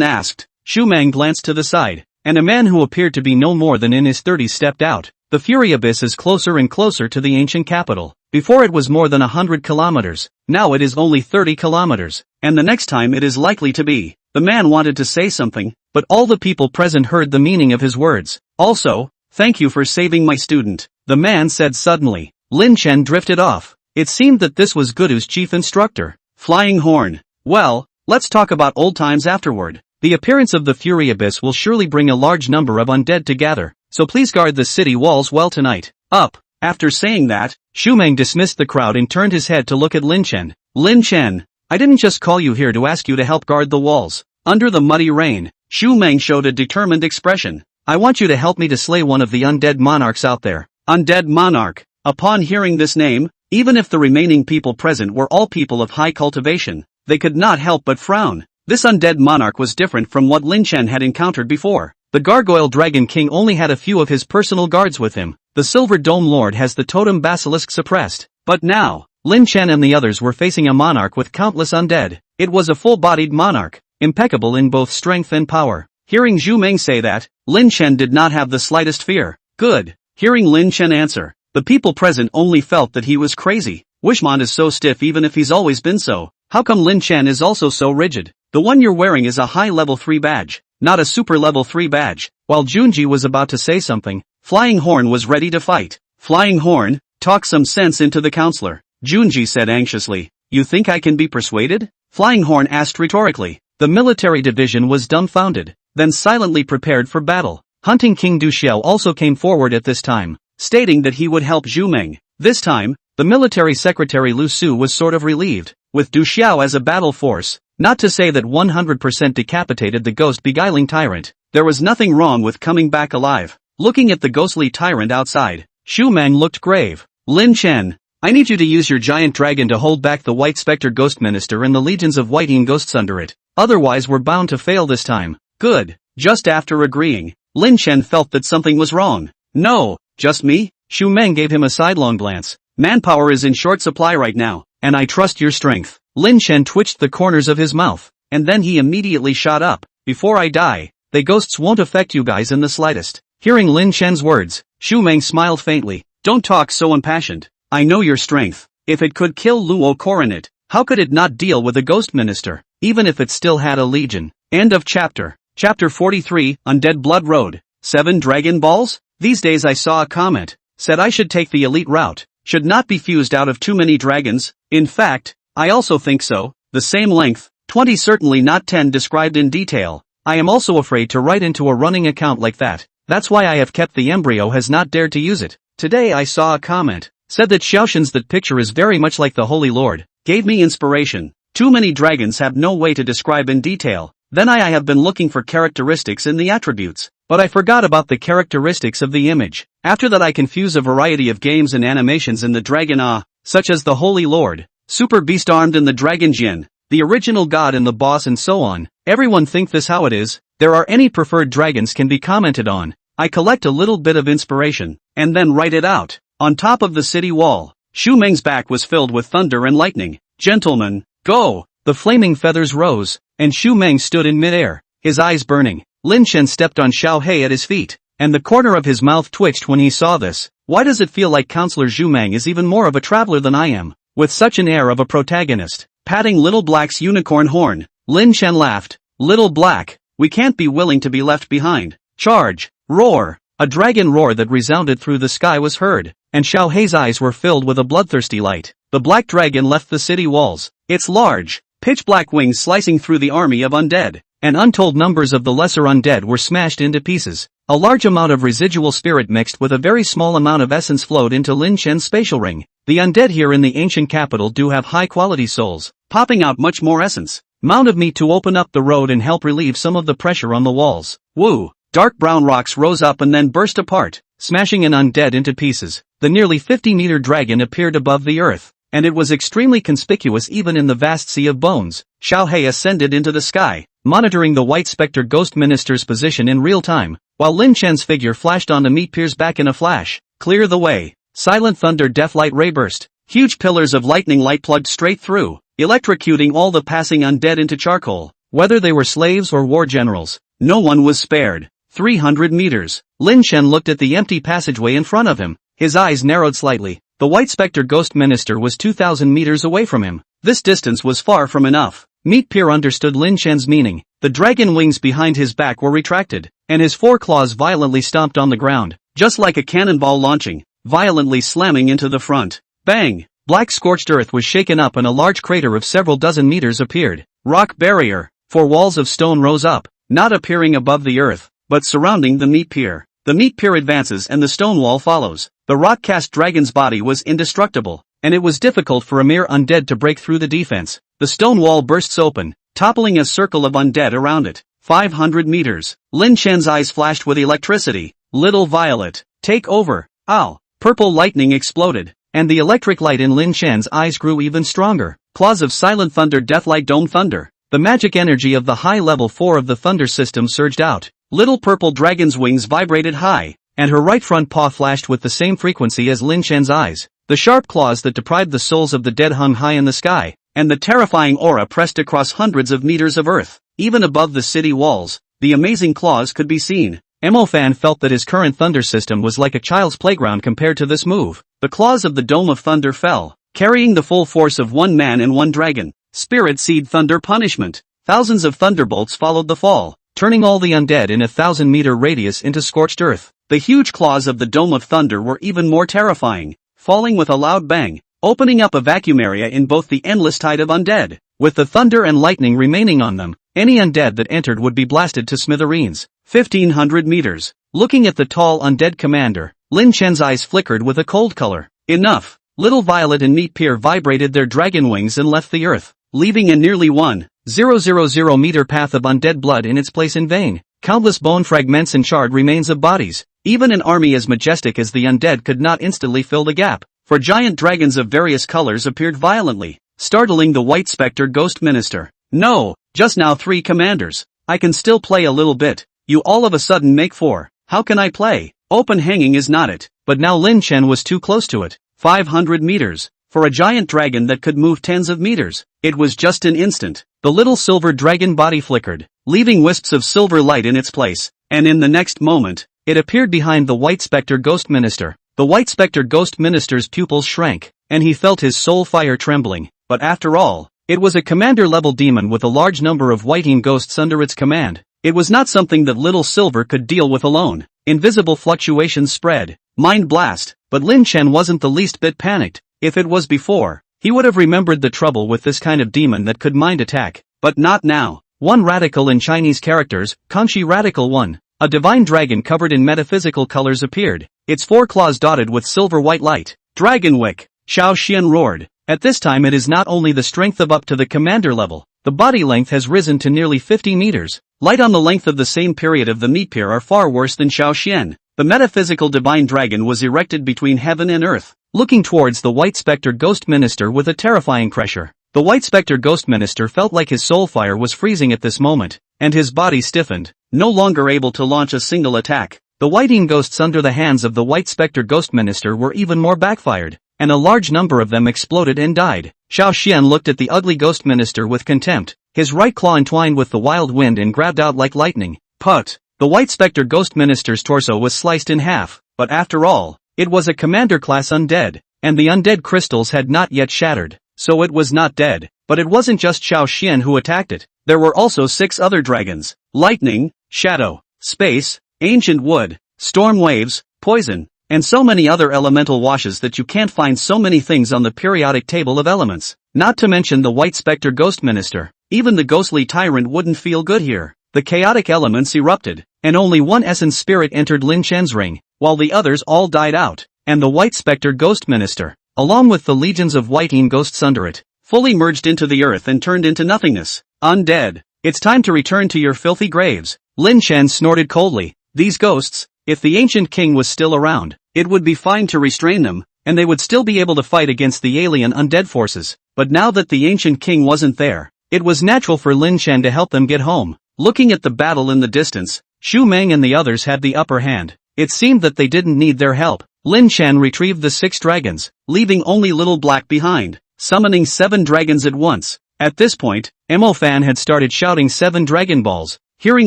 S1: asked. Xu Meng glanced to the side, and a man who appeared to be no more than in his 30s stepped out. The Fury Abyss is closer and closer to the ancient capital. Before it was more than 100 kilometers, now it is only 30 kilometers, and the next time it is likely to be. The man wanted to say something, but all the people present heard the meaning of his words. Also, thank you for saving my student, the man said suddenly. Lin Chen drifted off. It seemed that this was Gudu's chief instructor. Flying Horn. Well, let's talk about old times afterward. The appearance of the Fury Abyss will surely bring a large number of undead to gather, so please guard the city walls well tonight. Up. After saying that, Xu Meng dismissed the crowd and turned his head to look at Lin Chen. Lin Chen, I didn't just call you here to ask you to help guard the walls. Under the muddy rain, Xu Meng showed a determined expression. I want you to help me to slay one of the undead monarchs out there. Undead monarch. Upon hearing this name, even if the remaining people present were all people of high cultivation, they could not help but frown. This undead monarch was different from what Lin Chen had encountered before. The Gargoyle Dragon King only had a few of his personal guards with him. The Silver Dome Lord has the totem basilisk suppressed. But now, Lin Chen and the others were facing a monarch with countless undead. It was a full-bodied monarch, impeccable in both strength and power. Hearing Xu Meng say that, Lin Chen did not have the slightest fear. Good. Hearing Lin Chen answer, the people present only felt that he was crazy. Wishmont is so stiff even if he's always been so. How come Lin Chen is also so rigid? The one you're wearing is a high level 3 badge, not a super level 3 badge. While Junji was about to say something, Flying Horn was ready to fight. Flying Horn, talk some sense into the counselor, Junji said anxiously. You think I can be persuaded? Flying Horn asked rhetorically. The military division was dumbfounded, then silently prepared for battle. Hunting King Du Xiao also came forward at this time, stating that he would help Zhu Meng. This time, the military secretary Lu Su was sort of relieved, with Du Xiao as a battle force, not to say that 100% decapitated the ghost beguiling tyrant. There was nothing wrong with coming back alive. Looking at the ghostly tyrant outside, Xu Meng looked grave. Lin Chen, I need you to use your giant dragon to hold back the White Spectre Ghost Minister and the legions of Whiting ghosts under it. Otherwise we're bound to fail this time. Good. Just after agreeing, Lin Chen felt that something was wrong. No, just me? Xu Meng gave him a sidelong glance. Manpower is in short supply right now, and I trust your strength. Lin Chen twitched the corners of his mouth, and then he immediately shot up. Before I die, the ghosts won't affect you guys in the slightest. Hearing Lin Chen's words, Xu Meng smiled faintly. Don't talk so impassioned. I know your strength. If it could kill Luo Coronet, how could it not deal with a ghost minister, even if it still had a legion? End of chapter. Chapter 43, Undead Blood Road. 7 Dragon Balls? These days I saw a comment, said I should take the elite route, should not be fused out of too many dragons. In fact, I also think so. The same length, 20 certainly not 10 described in detail. I am also afraid to write into a running account like that. That's why I have kept the embryo has not dared to use it. Today I saw a comment, said that Xiaoshan's that picture is very much like the Holy Lord. Gave me inspiration. Too many dragons have no way to describe in detail. Then I have been looking for characteristics in the attributes, but I forgot about the characteristics of the image. After that I can fuse a variety of games and animations in the dragon such as the Holy Lord, Super Beast armed in the Dragon Jin, the original god and the boss and so on. Everyone think this how it is. There are any preferred dragons can be commented on. I collect a little bit of inspiration, and then write it out. On top of the city wall, Xu Meng's back was filled with thunder and lightning. Gentlemen, go! The flaming feathers rose, and Xu Meng stood in midair, his eyes burning. Lin Chen stepped on Xiao Hei at his feet, and the corner of his mouth twitched when he saw this. Why does it feel like Counselor Xu Meng is even more of a traveler than I am? With such an air of a protagonist, patting Little Black's unicorn horn, Lin Chen laughed. Little Black, we can't be willing to be left behind. Charge! Roar! A dragon roar that resounded through the sky was heard, and Xiao Hei's eyes were filled with a bloodthirsty light. The black dragon left the city walls, its large, pitch-black wings slicing through the army of undead, and untold numbers of the lesser undead were smashed into pieces. A large amount of residual spirit mixed with a very small amount of essence flowed into Lin Chen's spatial ring. The undead here in the ancient capital do have high-quality souls, popping out much more essence. Mount of me to open up the road and help relieve some of the pressure on the walls. Woo! Dark brown rocks rose up and then burst apart, smashing an undead into pieces. The nearly 50-meter dragon appeared above the earth, and it was extremely conspicuous even in the vast sea of bones. Xiao Hei ascended into the sky, monitoring the White Spectre Ghost Minister's position in real time, while Lin Chen's figure flashed onto meet Pier's back in a flash. Clear the way. Silent thunder deathlight ray burst. Huge pillars of lightning light plugged straight through, electrocuting all the passing undead into charcoal. Whether they were slaves or war generals, no one was spared. 300 meters. Lin Chen looked at the empty passageway in front of him. His eyes narrowed slightly. The White Spectre Ghost Minister was 2,000 meters away from him. This distance was far from enough. Meat Pier understood Lin Chen's meaning. The dragon wings behind his back were retracted, and his foreclaws violently stomped on the ground, just like a cannonball launching, violently slamming into the front. Bang! Black scorched earth was shaken up and a large crater of several dozen meters appeared. Rock barrier. 4 walls of stone rose up, not appearing above the earth, but surrounding the meat pier. The meat pier advances and the stone wall follows. The rock-cast dragon's body was indestructible, and it was difficult for a mere undead to break through the defense. The stone wall bursts open, toppling a circle of undead around it. 500 meters. Lin Chen's eyes flashed with electricity. Little Violet, take over. Ow! Purple lightning exploded, and the electric light in Lin Chen's eyes grew even stronger. Claws of silent thunder deathlight dome thunder. The magic energy of the high level 4 of the thunder system surged out. Little purple dragon's wings vibrated high, and her right front paw flashed with the same frequency as Lin Chen's eyes. The sharp claws that deprived the souls of the dead hung high in the sky, and the terrifying aura pressed across hundreds of meters of earth. Even above the city walls, the amazing claws could be seen. Emofan felt that his current thunder system was like a child's playground compared to this move. The claws of the Dome of Thunder fell, carrying the full force of 1 man and 1 dragon. Spirit Seed Thunder Punishment. thousands of thunderbolts followed the fall, turning all the undead in a 1,000-meter radius into scorched earth. The huge claws of the Dome of Thunder were even more terrifying, falling with a loud bang, opening up a vacuum area in both the endless tide of undead. With the thunder and lightning remaining on them, any undead that entered would be blasted to smithereens. 1,500 meters. Looking at the tall undead commander, Lin Chen's eyes flickered with a cold color. Enough! Little Violet and Meat Pier vibrated their dragon wings and left the earth, leaving a nearly 1,000 meter path of undead blood in its place in vain. Countless bone fragments and charred remains of bodies. Even an army as majestic as the undead could not instantly fill the gap, for giant dragons of various colors appeared violently, startling the White Spectre Ghost Minister. No, just now 3 commanders. I can still play a little bit. You all of a sudden make 4. How can I play? Open hanging is not it. But now Lin Chen was too close to it. 500 meters. For a giant dragon that could move tens of meters, it was just an instant. The little silver dragon body flickered, leaving wisps of silver light in its place, and in the next moment, it appeared behind the White Spectre Ghost Minister. The White Spectre Ghost Minister's pupils shrank, and he felt his soul fire trembling. But after all, it was a commander-level demon with a large number of whiting ghosts under its command. It was not something that Little Silver could deal with alone. Invisible fluctuations spread. Mind blast. But Lin Chen wasn't the least bit panicked. If it was before, he would have remembered the trouble with this kind of demon that could mind attack. But not now. One radical in Chinese characters, Kanshi Radical 1. A divine dragon covered in metaphysical colors appeared, its 4 claws dotted with silver-white light. Dragon Wick. Xiao Xian roared. At this time it is not only the strength of up to the commander level, the body length has risen to nearly 50 meters. Light on the length of the same period of the Meat Pier are far worse than Xiao Xian. The metaphysical divine dragon was erected between heaven and earth, looking towards the White Spectre Ghost Minister with a terrifying pressure. The White Spectre Ghost Minister felt like his soul fire was freezing at this moment, and his body stiffened, no longer able to launch a single attack. The whiting ghosts under the hands of the White Spectre Ghost Minister were even more backfired, and a large number of them exploded and died. Xiao Xian looked at the ugly Ghost Minister with contempt, his right claw entwined with the wild wind and grabbed out like lightning. Put! The White Spectre Ghost Minister's torso was sliced in half, but after all, it was a commander-class undead, and the undead crystals had not yet shattered, so it was not dead. But it wasn't just Xiao Xian who attacked it. There were also 6 other dragons: lightning, shadow, space, ancient wood, storm waves, poison, and so many other elemental washes that you can't find so many things on the periodic table of elements. Not to mention the White Spectre Ghost Minister. Even the ghostly tyrant wouldn't feel good here. The chaotic elements erupted, and only one essence spirit entered Lin Chen's ring, while the others all died out, and the White Spectre Ghost Minister, along with the legions of whiting ghosts under it, fully merged into the earth and turned into nothingness. Undead, it's time to return to your filthy graves. Lin Chen snorted coldly. These ghosts, if the ancient king was still around, it would be fine to restrain them, and they would still be able to fight against the alien undead forces. But now that the ancient king wasn't there, it was natural for Lin Chen to help them get home. Looking at the battle in the distance, Xu Meng and the others had the upper hand. It seemed that they didn't need their help. Lin Chen retrieved the 6 dragons, leaving only Little Black behind, summoning 7 dragons at once. At this point, Mo Fan had started shouting 7 Dragon Balls, hearing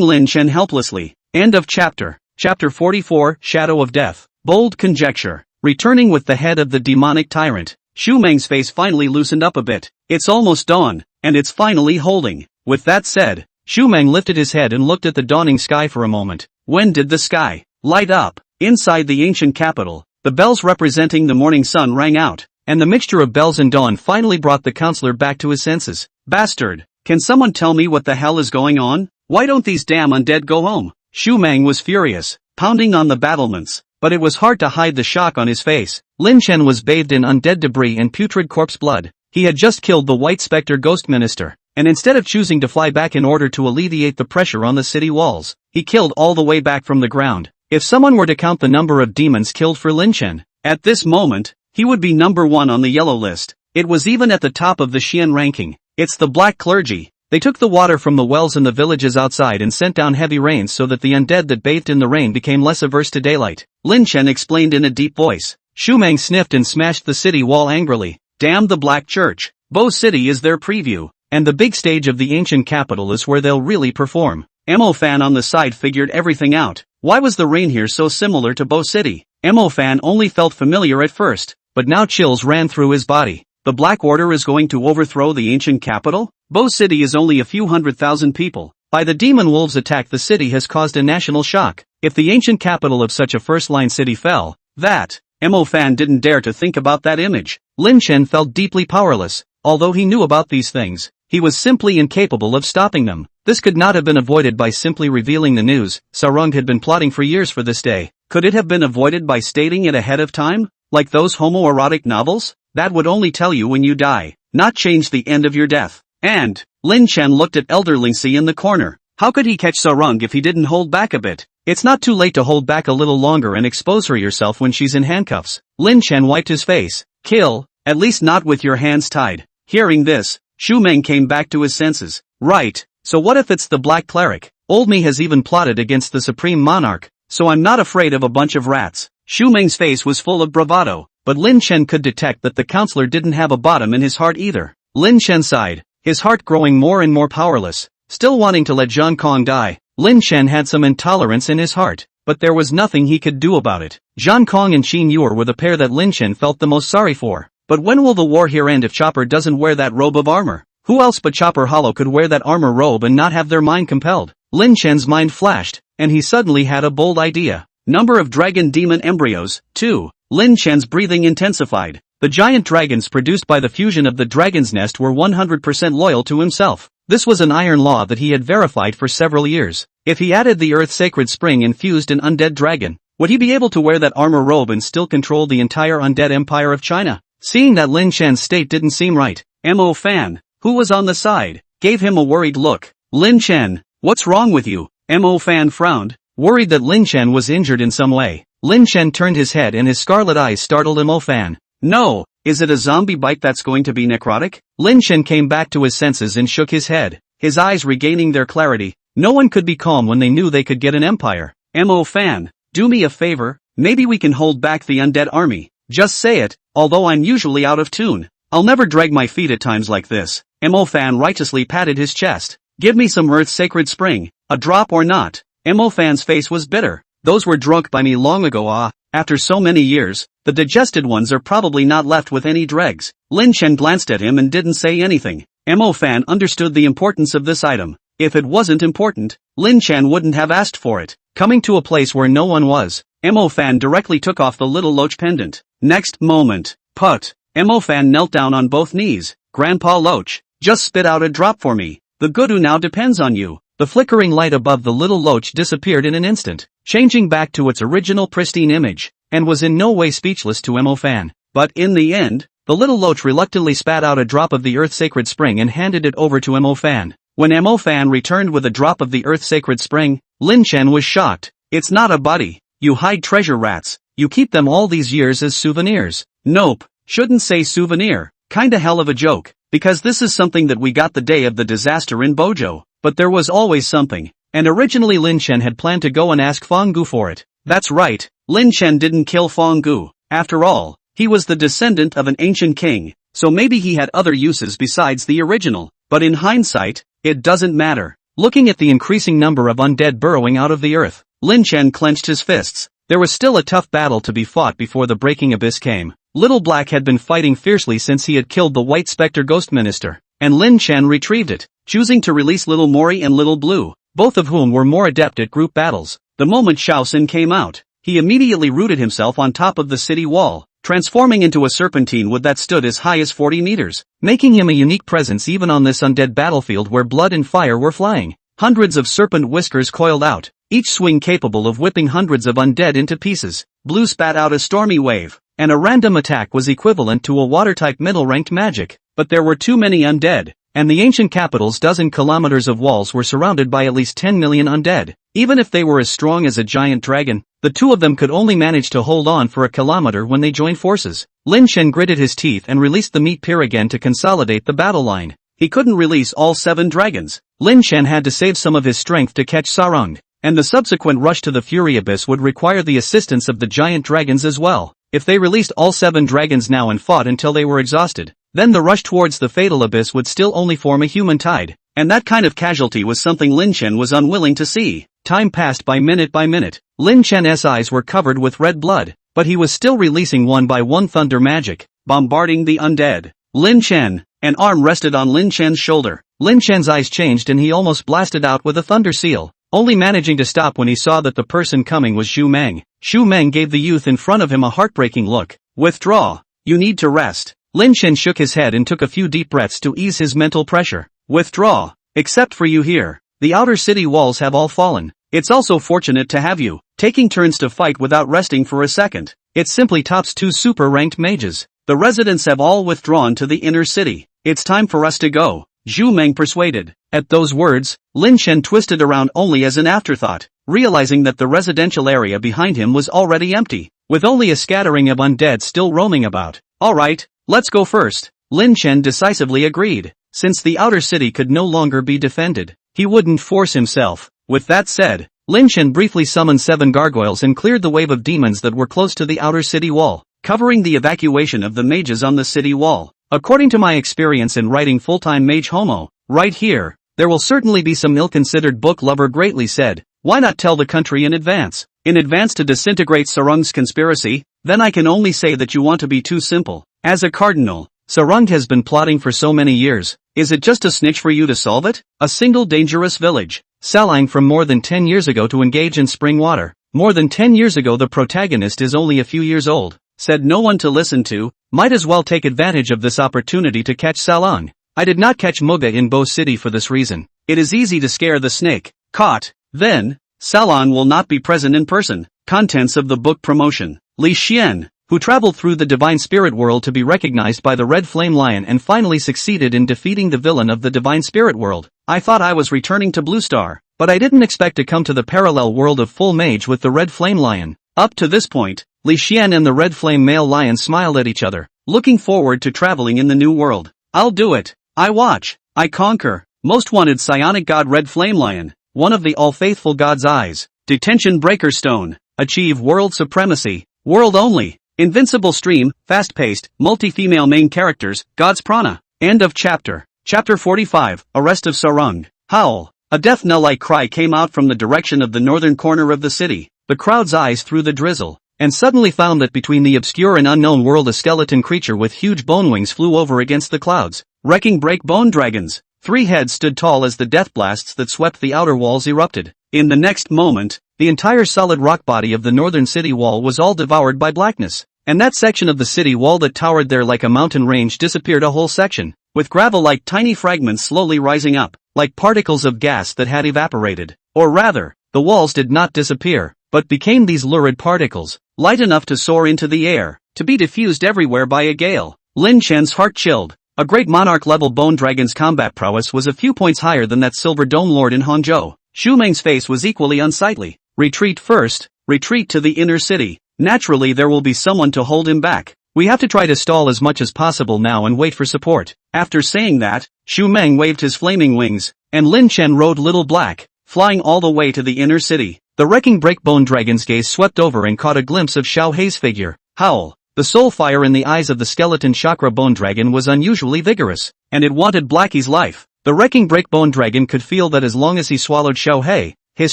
S1: Lin Chen helplessly. End of chapter. Chapter 44, Shadow of Death. Bold conjecture. Returning with the head of the demonic tyrant, Xu Meng's face finally loosened up a bit. It's almost dawn, and it's finally holding. With that said, Xu Meng lifted his head and looked at the dawning sky for a moment. When did the sky light up? Inside the ancient capital, the bells representing the morning sun rang out, and the mixture of bells and dawn finally brought the counselor back to his senses. Bastard! Can someone tell me what the hell is going on? Why don't these damn undead go home? Xu Meng was furious, pounding on the battlements, but it was hard to hide the shock on his face. Lin Chen was bathed in undead debris and putrid corpse blood. He had just killed the White Spectre Ghost Minister, and instead of choosing to fly back in order to alleviate the pressure on the city walls, he killed all the way back from the ground. If someone were to count the number of demons killed for Lin Chen, at this moment, he would be number 1 on the yellow list. It was even at the top of the Xian ranking. It's the Black Clergy. They took the water from the wells in the villages outside and sent down heavy rains so that the undead that bathed in the rain became less averse to daylight. Lin Chen explained in a deep voice. Xu Meng sniffed and smashed the city wall angrily. Damn the Black Church. Bo City is their preview, and the big stage of the ancient capital is where they'll really perform. Mo Fan on the side figured everything out. Why was the rain here so similar to Bo City? Mo Fan only felt familiar at first, but now chills ran through his body. The Black Order is going to overthrow the ancient capital? Bo City is only a few 100,000 people. By the demon wolves' attack, the city has caused a national shock. If the ancient capital of such a first-line city fell, that Mo Fan didn't dare to think about that image. Lin Chen felt deeply powerless. Although he knew about these things, he was simply incapable of stopping them. This could not have been avoided by simply revealing the news. Sarung had been plotting for years for this day. Could it have been avoided by stating it ahead of time? Like those homoerotic novels? That would only tell you when you die, not change the end of your death. And Lin Chen looked at Elder Lingxi in the corner. How could he catch Sarung if he didn't hold back a bit? It's not too late to hold back a little longer and expose her yourself when she's in handcuffs. Lin Chen wiped his face. Kill, at least not with your hands tied. Hearing this, Xu Meng came back to his senses. Right, so what if it's the Black Cleric? Old me has even plotted against the Supreme Monarch, so I'm not afraid of a bunch of rats. Xu Meng's face was full of bravado, but Lin Chen could detect that the counselor didn't have a bottom in his heart either. Lin Chen sighed, his heart growing more and more powerless. Still wanting to let Zhang Kong die, Lin Chen had some intolerance in his heart, but there was nothing he could do about it. Zhang Kong and Qin Yuer were the pair that Lin Chen felt the most sorry for. But when will the war here end if Chopper doesn't wear that robe of armor? Who else but Chopper Hollow could wear that armor robe and not have their mind compelled? Lin Chen's mind flashed, and he suddenly had a bold idea. Number of dragon demon embryos, 2. Lin Chen's breathing intensified. The giant dragons produced by the fusion of the dragon's nest were 100% loyal to himself. This was an iron law that he had verified for several years. If he added the Earth Sacred Spring and fused an undead dragon, would he be able to wear that armor robe and still control the entire undead empire of China? Seeing that Lin Chen's state didn't seem right, Mo Fan, who was on the side, gave him a worried look. Lin Chen, what's wrong with you? Mo Fan frowned, worried that Lin Chen was injured in some way. Lin Chen turned his head and his scarlet eyes startled Mo Fan. No, is it a zombie bite that's going to be necrotic? Lin Chen came back to his senses and shook his head, his eyes regaining their clarity. No one could be calm when they knew they could get an empire. Mo Fan, do me a favor, maybe we can hold back the undead army. Just say it, although I'm usually out of tune. I'll never drag my feet at times like this. Mo Fan righteously patted his chest. Give me some Earth Sacred Spring, a drop or not. Mo Fan's face was bitter. Those were drunk by me long ago. After so many years, the digested ones are probably not left with any dregs. Lin Chen glanced at him and didn't say anything. Mo Fan understood the importance of this item. If it wasn't important, Lin Chen wouldn't have asked for it. Coming to a place where no one was, Mo Fan directly took off the little loach pendant. Next moment, put. Mo Fan knelt down on both knees. Grandpa Loach, just spit out a drop for me. The Gudu now depends on you. The flickering light above the little loach disappeared in an instant, changing back to its original pristine image, and was in no way speechless to Mo Fan. But in the end, the little loach reluctantly spat out a drop of the Earth Sacred Spring and handed it over to Mo Fan. When Mo Fan returned with a drop of the Earth Sacred Spring, Lin Chen was shocked. It's not a buddy. You hide treasure rats. You keep them all these years as souvenirs. Nope, shouldn't say souvenir. Kinda hell of a joke, because this is something that we got the day of the disaster in Bojo. But there was always something, and originally Lin Chen had planned to go and ask Fang Gu for it. That's right, Lin Chen didn't kill Fang Gu. After all, he was the descendant of an ancient king, so maybe he had other uses besides the original. But in hindsight, it doesn't matter. Looking at the increasing number of undead burrowing out of the earth, Lin Chen clenched his fists. There was still a tough battle to be fought before the breaking abyss came. Little Black had been fighting fiercely since he had killed the White Spectre Ghost Minister, and Lin Chen retrieved it, choosing to release Little Mori and Little Blue, both of whom were more adept at group battles. The moment Shaoxin came out, he immediately rooted himself on top of the city wall, transforming into a serpentine wood that stood as high as 40 meters, making him a unique presence even on this undead battlefield where blood and fire were flying. Hundreds of serpent whiskers coiled out, each swing capable of whipping hundreds of undead into pieces. Blue spat out a stormy wave, and a random attack was equivalent to a water-type middle-ranked magic. But there were too many undead, and the ancient capital's dozen kilometers of walls were surrounded by at least 10 million undead. Even if they were as strong as a giant dragon, the two of them could only manage to hold on for a kilometer when they joined forces. Lin Chen gritted his teeth and released the meat pier again to consolidate the battle line. He couldn't release all 7 dragons. Lin Chen had to save some of his strength to catch Sarung, and the subsequent rush to the Fury Abyss would require the assistance of the giant dragons as well. If they released all 7 dragons now and fought until they were exhausted, then the rush towards the fatal abyss would still only form a human tide, and that kind of casualty was something Lin Chen was unwilling to see. Time passed by minute. Lin Chen's eyes were covered with red blood, but he was still releasing one by one thunder magic, bombarding the undead. Lin Chen. An arm rested on Lin Chen's shoulder. Lin Chen's eyes changed and he almost blasted out with a thunder seal, only managing to stop when he saw that the person coming was Xu Meng. Xu Meng gave the youth in front of him a heartbreaking look. Withdraw. You need to rest. Lin Chen shook his head and took a few deep breaths to ease his mental pressure. Withdraw. Except for you here. The outer city walls have all fallen. It's also fortunate to have you, taking turns to fight without resting for a second. It simply tops 2 super-ranked mages. The residents have all withdrawn to the inner city. It's time for us to go, Xu Meng persuaded. At those words, Lin Chen twisted around only as an afterthought, realizing that the residential area behind him was already empty, with only a scattering of undead still roaming about. Alright, let's go first. Lin Chen decisively agreed. Since the outer city could no longer be defended, he wouldn't force himself. With that said, Lin Chen briefly summoned 7 gargoyles and cleared the wave of demons that were close to the outer city wall, covering the evacuation of the mages on the city wall. According to my experience in writing Full-Time Mage Homo, right here, there will certainly be some ill-considered book lover greatly said, why not tell the country in advance? In advance to disintegrate Sarung's conspiracy? Then I can only say that you want to be too simple. As a cardinal, Sarung has been plotting for so many years. Is it just a snitch for you to solve it? A single dangerous village, selling from more than 10 years ago to engage in spring water. More than 10 years ago the protagonist is only a few years old. Said no one to listen to, might as well take advantage of this opportunity to catch Salang. I did not catch Muga in Bo City for this reason. It is easy to scare the snake. Caught. Then, Salan will not be present in person. Contents of the book promotion. Li Xian, who traveled through the divine spirit world to be recognized by the Red Flame Lion and finally succeeded in defeating the villain of the divine spirit world. I thought I was returning to Blue Star, but I didn't expect to come to the parallel world of Full Mage with the Red Flame Lion. Up to this point, Li Xian and the Red Flame Male Lion smiled at each other, looking forward to traveling in the new world. I'll do it. I watch. I conquer. Most wanted psionic god Red Flame Lion, one of the all-faithful god's eyes. Detention Breaker Stone. Achieve world supremacy. World only. Invincible stream, fast-paced, multi-female main characters, God's Prana. End of chapter. Chapter 45, Arrest of Sarung. Howl. A death knell-like cry came out from the direction of the northern corner of the city. The crowd's eyes through the drizzle, and suddenly found that between the obscure and unknown world a skeleton creature with huge bone wings flew over against the clouds, wrecking break bone dragons. 3 heads stood tall as the death blasts that swept the outer walls erupted. In the next moment, the entire solid rock body of the northern city wall was all devoured by blackness, and that section of the city wall that towered there like a mountain range disappeared a whole section, with gravel like tiny fragments slowly rising up, like particles of gas that had evaporated. Or rather, the walls did not disappear, but became these lurid particles, light enough to soar into the air, to be diffused everywhere by a gale. Lin Chen's heart chilled. A great monarch-level bone dragon's combat prowess was a few points higher than that silver dome lord in Hangzhou. Xu Meng's face was equally unsightly. Retreat first, retreat to the inner city. Naturally there will be someone to hold him back. We have to try to stall as much as possible now and wait for support. After saying that, Xu Meng waved his flaming wings, and Lin Chen rode Little Black, flying all the way to the inner city. The wrecking breakbone dragon's gaze swept over and caught a glimpse of Xiao Hei's figure. Howl. The soul fire in the eyes of the skeleton chakra bone dragon was unusually vigorous, and it wanted Blackie's life. The wrecking breakbone dragon could feel that as long as he swallowed Xiao Hei, his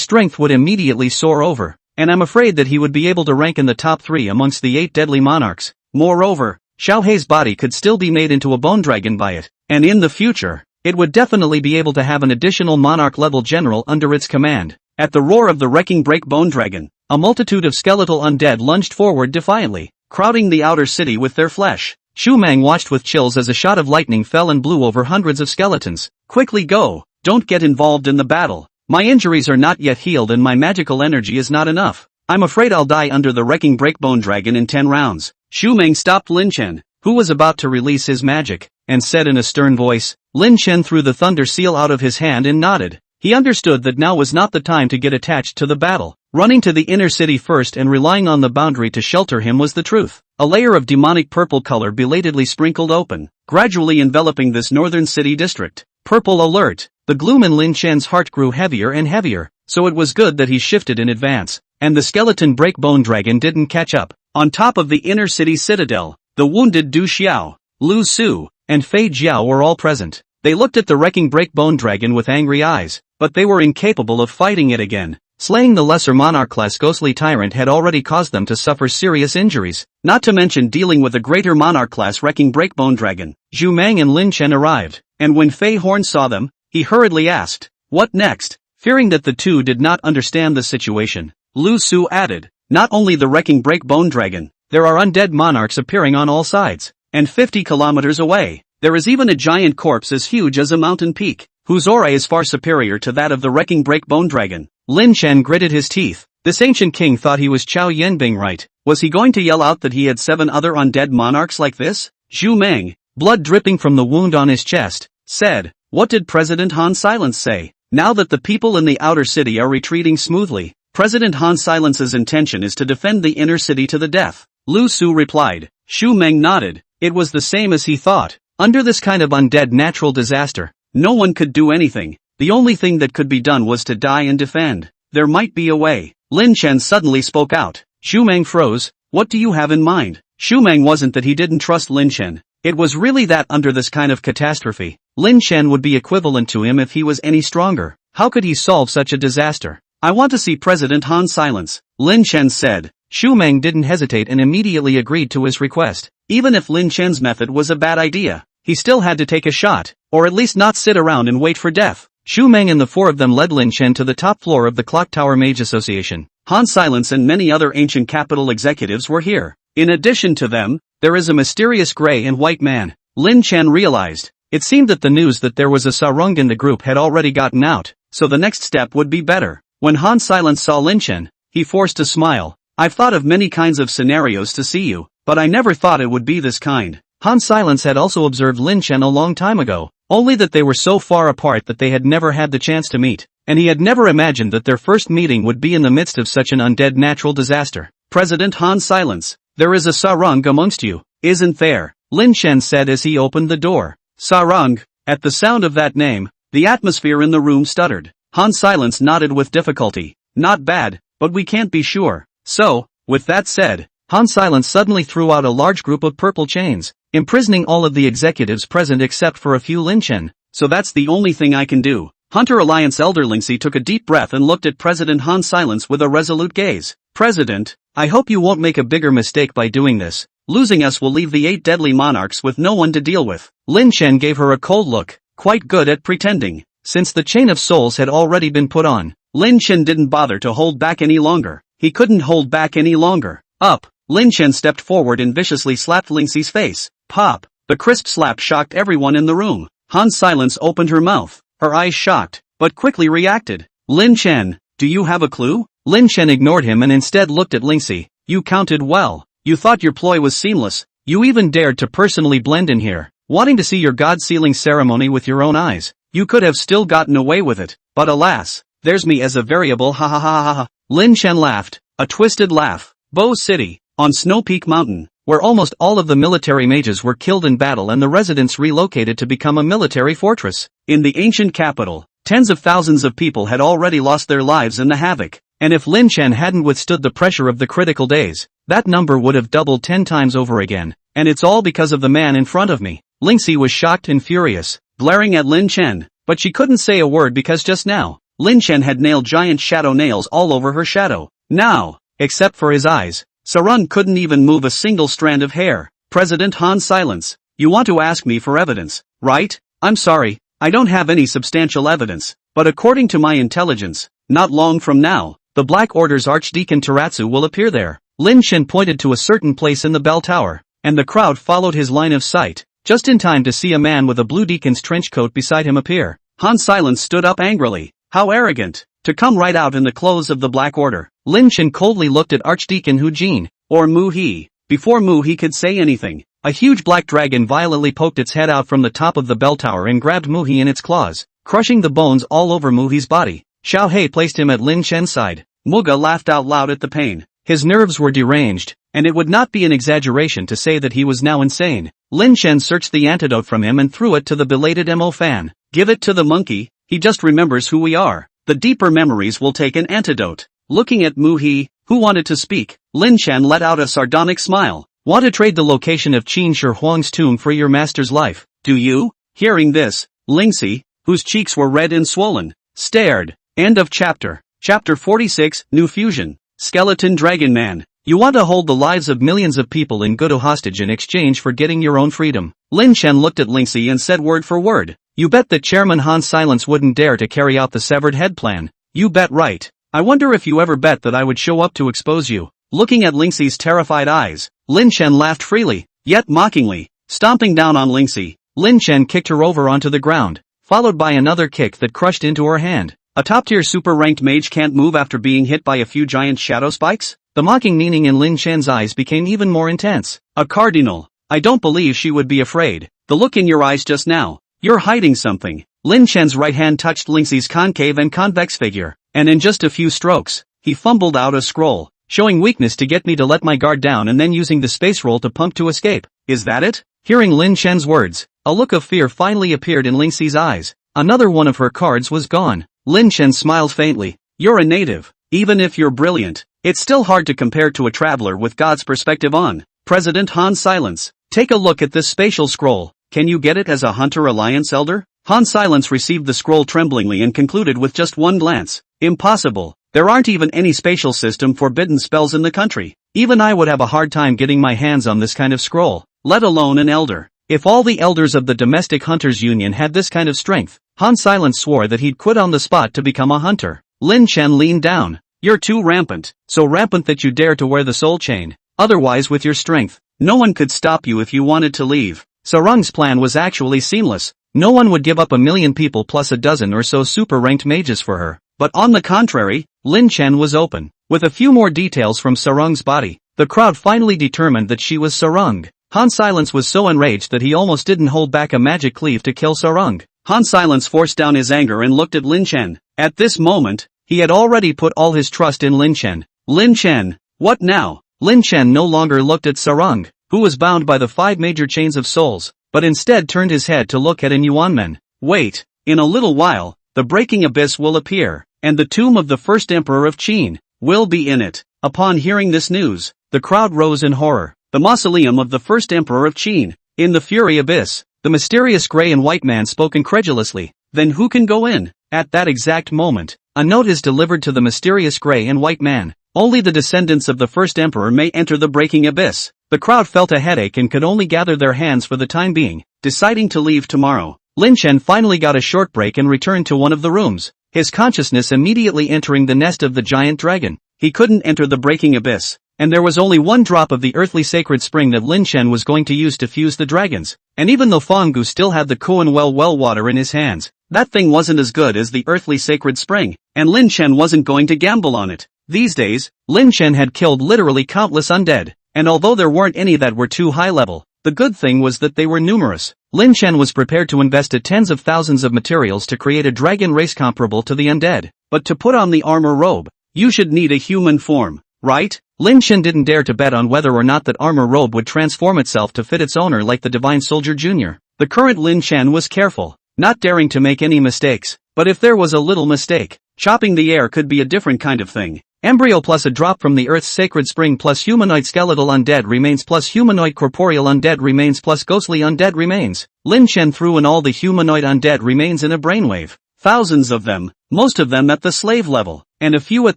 S1: strength would immediately soar over, and I'm afraid that he would be able to rank in the top 3 amongst the 8 deadly monarchs. Moreover, Xiao Hei's body could still be made into a bone dragon by it, and in the future, it would definitely be able to have an additional monarch-level general under its command. At the roar of the wrecking breakbone dragon, a multitude of skeletal undead lunged forward defiantly, crowding the outer city with their flesh. Xu Meng watched with chills as a shot of lightning fell and blew over hundreds of skeletons. Quickly go, don't get involved in the battle. My injuries are not yet healed and my magical energy is not enough. I'm afraid I'll die under the wrecking breakbone dragon in 10 rounds. Xu Meng stopped Lin Chen, who was about to release his magic, and said in a stern voice. Lin Chen threw the thunder seal out of his hand and nodded. He understood that now was not the time to get attached to the battle. Running to the inner city first and relying on the boundary to shelter him was the truth. A layer of demonic purple color belatedly sprinkled open, gradually enveloping this northern city district. Purple alert. The gloom in Lin Chen's heart grew heavier and heavier, so it was good that he shifted in advance, and the skeleton breakbone dragon didn't catch up. On top of the inner city citadel, the wounded Du Xiao, Lu Su, and Fei Jiao were all present. They looked at the wrecking breakbone dragon with angry eyes, but they were incapable of fighting it again. Slaying the lesser monarch-class ghostly tyrant had already caused them to suffer serious injuries, not to mention dealing with a greater monarch-class wrecking breakbone dragon. Zhu Mang and Lin Chen arrived, and when Fei Horn saw them, he hurriedly asked, "What next?" Fearing that the two did not understand the situation, Lu Su added, "Not only the wrecking breakbone dragon, there are undead monarchs appearing on all sides, and 50 kilometers away, there is even a giant corpse as huge as a mountain peak, whose aura is far superior to that of the wrecking breakbone dragon." Lin Chen gritted his teeth. This ancient king thought he was Chao Yanbing, right? Was he going to yell out that he had 7 other undead monarchs like this? Zhu Meng, blood dripping from the wound on his chest, said, "What did President Han Silence say? Now that the people in the outer city are retreating smoothly, President Han Silence's intention is to defend the inner city to the death." Lu Su replied. Zhu Meng nodded. It was the same as he thought. Under this kind of undead natural disaster, no one could do anything. The only thing that could be done was to die and defend. There might be a way. Lin Chen suddenly spoke out. Zhu Meng froze. What do you have in mind? Zhu Meng wasn't that he didn't trust Lin Chen. It was really that under this kind of catastrophe, Lin Chen would be equivalent to him if he was any stronger. How could he solve such a disaster? "I want to see President Han Silence," Lin Chen said. Zhu Meng didn't hesitate and immediately agreed to his request. Even if Lin Chen's method was a bad idea, he still had to take a shot, or at least not sit around and wait for death. Zhu Meng and the 4 of them led Lin Chen to the top floor of the Clock Tower Mage Association. Han Silence and many other ancient capital executives were here. In addition to them, there is a mysterious gray and white man. Lin Chen realized. It seemed that the news that there was a Sarung in the group had already gotten out, so the next step would be better. When Han Silence saw Lin Chen, he forced a smile. "I've thought of many kinds of scenarios to see you, but I never thought it would be this kind." Han Silence had also observed Lin Chen a long time ago, only that they were so far apart that they had never had the chance to meet, and he had never imagined that their first meeting would be in the midst of such an undead natural disaster. "President Han Silence, there is a Sarung amongst you, isn't there?" Lin Chen said as he opened the door. Sarung. At the sound of that name, the atmosphere in the room stuttered. Han Silence nodded with difficulty. "Not bad, but we can't be sure." So, with that said, Han Silence suddenly threw out a large group of purple chains, imprisoning all of the executives present except for a few Lin Chen. "So that's the only thing I can do." Hunter Alliance Elder Lingxi took a deep breath and looked at President Han Silence with a resolute gaze. "President, I hope you won't make a bigger mistake by doing this. Losing us will leave the 8 deadly monarchs with no one to deal with." Lin Chen gave her a cold look, quite good at pretending. Since the chain of souls had already been put on, Lin Chen didn't bother to hold back any longer. He couldn't hold back any longer. Up! Lin Chen stepped forward and viciously slapped Lingxi's face. Pop! The crisp slap shocked everyone in the room. Han Silence opened her mouth, her eyes shocked, but quickly reacted. "Lin Chen, do you have a clue?" Lin Chen ignored him and instead looked at Lingxi. "You counted well. You thought your ploy was seamless. You even dared to personally blend in here, wanting to see your god-sealing ceremony with your own eyes. You could have still gotten away with it, but alas, there's me as a variable, ha ha ha ha ha." Lin Chen laughed, a twisted laugh. Bo City, on Snow Peak Mountain, where almost all of the military mages were killed in battle and the residents relocated to become a military fortress. In the ancient capital, tens of thousands of people had already lost their lives in the havoc, and if Lin Chen hadn't withstood the pressure of the critical days, that number would have doubled 10 times over again, and it's all because of the man in front of me. Lingxi was shocked and furious, glaring at Lin Chen, but she couldn't say a word because just now, Lin Chen had nailed giant shadow nails all over her shadow. Now, except for his eyes, Sarun couldn't even move a single strand of hair. "President Han Silence, you want to ask me for evidence, right? I'm sorry, I don't have any substantial evidence, but according to my intelligence, not long from now, the Black Order's Archdeacon Taratsu will appear there." Lin Chen pointed to a certain place in the bell tower, and the crowd followed his line of sight, just in time to see a man with a blue deacon's trench coat beside him appear. Han Silence stood up angrily. How arrogant, to come right out in the clothes of the Black Order. Lin Chen coldly looked at Archdeacon Hu Jin, or Mu He. Before Mu He could say anything, a huge black dragon violently poked its head out from the top of the bell tower and grabbed Mu He in its claws, crushing the bones all over Mu He's body. Xiao He placed him at Lin Chen's side. Muga laughed out loud at the pain. His nerves were deranged, and it would not be an exaggeration to say that he was now insane. Lin Chen searched the antidote from him and threw it to the belated Mo Fan. "Give it to the monkey, he just remembers who we are. The deeper memories will take an antidote." Looking at Mu He, who wanted to speak, Lin Chen let out a sardonic smile. "Want to trade the location of Qin Shi Huang's tomb for your master's life, do you?" Hearing this, Lingxi, whose cheeks were red and swollen, stared. End of chapter. Chapter 46, New Fusion. Skeleton Dragon Man. You want to hold the lives of millions of people in Goto hostage in exchange for getting your own freedom. Lin Chen looked at Lingxi and said word for word. You bet that Chairman Han Silence wouldn't dare to carry out the severed head plan. You bet right. I wonder if you ever bet that I would show up to expose you. Looking at Lingxi's terrified eyes, Lin Chen laughed freely, yet mockingly. Stomping down on Lingxi, Lin Chen kicked her over onto the ground, followed by another kick that crushed into her hand. A top-tier super-ranked mage can't move after being hit by a few giant shadow spikes? The mocking meaning in Lin Chen's eyes became even more intense. A cardinal. I don't believe she would be afraid. The look in your eyes just now. You're hiding something. Lin Chen's right hand touched Lingxi's concave and convex figure, and in just a few strokes, he fumbled out a scroll, showing weakness to get me to let my guard down and then using the space roll to pump to escape. Is that it? Hearing Lin Chen's words, a look of fear finally appeared in Lingxi's eyes. Another one of her cards was gone. Lin Chen smiled faintly. You're a native. Even if you're brilliant, it's still hard to compare to a traveler with God's perspective on. President Han Silence. Take a look at this spatial scroll. Can you get it as a Hunter Alliance elder? Han Silence received the scroll tremblingly and concluded with just one glance. Impossible. There aren't even any spatial system forbidden spells in the country. Even I would have a hard time getting my hands on this kind of scroll, let alone an elder. If all the elders of the Domestic Hunters Union had this kind of strength, Han Silence swore that he'd quit on the spot to become a hunter. Lin Chen leaned down. You're too rampant, so rampant that you dare to wear the soul chain. Otherwise with your strength, no one could stop you if you wanted to leave. Sarung's plan was actually seamless. No one would give up 1,000,000 people plus a dozen or so super-ranked mages for her. But on the contrary, Lin Chen was open. With a few more details from Sarung's body, the crowd finally determined that she was Sarung. Han Silence was so enraged that he almost didn't hold back a magic cleave to kill Sarung. Han Silence forced down his anger and looked at Lin Chen. At this moment, he had already put all his trust in Lin Chen. Lin Chen, what now? Lin Chen no longer looked at Sarung, who was bound by the 5 major chains of souls, but instead turned his head to look at an Yuanmen. Wait, in a little while, the breaking abyss will appear, and the tomb of the first emperor of Qin will be in it. Upon hearing this news, the crowd rose in horror. The mausoleum of the first emperor of Qin, in the Fury Abyss. The mysterious gray and white man spoke incredulously. Then who can go in? At that exact moment, a note is delivered to the mysterious gray and white man. Only the descendants of the first emperor may enter the breaking abyss. The crowd felt a headache and could only gather their hands for the time being, deciding to leave tomorrow. Lin Chen finally got a short break and returned to one of the rooms, his consciousness immediately entering the nest of the giant dragon. He couldn't enter the breaking abyss, and there was only one drop of the earthly sacred spring that Lin Chen was going to use to fuse the dragons. And even though Fang Gu still had the Kuan well water in his hands, that thing wasn't as good as the earthly sacred spring, and Lin Chen wasn't going to gamble on it. These days, Lin Chen had killed literally countless undead, and although there weren't any that were too high level, the good thing was that they were numerous. Lin Chen was prepared to invest tens of thousands of materials to create a dragon race comparable to the undead. But to put on the armor robe, you should need a human form, right? Lin Chen didn't dare to bet on whether or not that armor robe would transform itself to fit its owner like the Divine Soldier Jr. The current Lin Chen was careful, not daring to make any mistakes. But if there was a little mistake, chopping the air could be a different kind of thing. Embryo plus a drop from the Earth's sacred spring plus humanoid skeletal undead remains plus humanoid corporeal undead remains plus ghostly undead remains. Lin Chen threw in all the humanoid undead remains in a brainwave. Thousands of them, most of them at the slave level, and a few at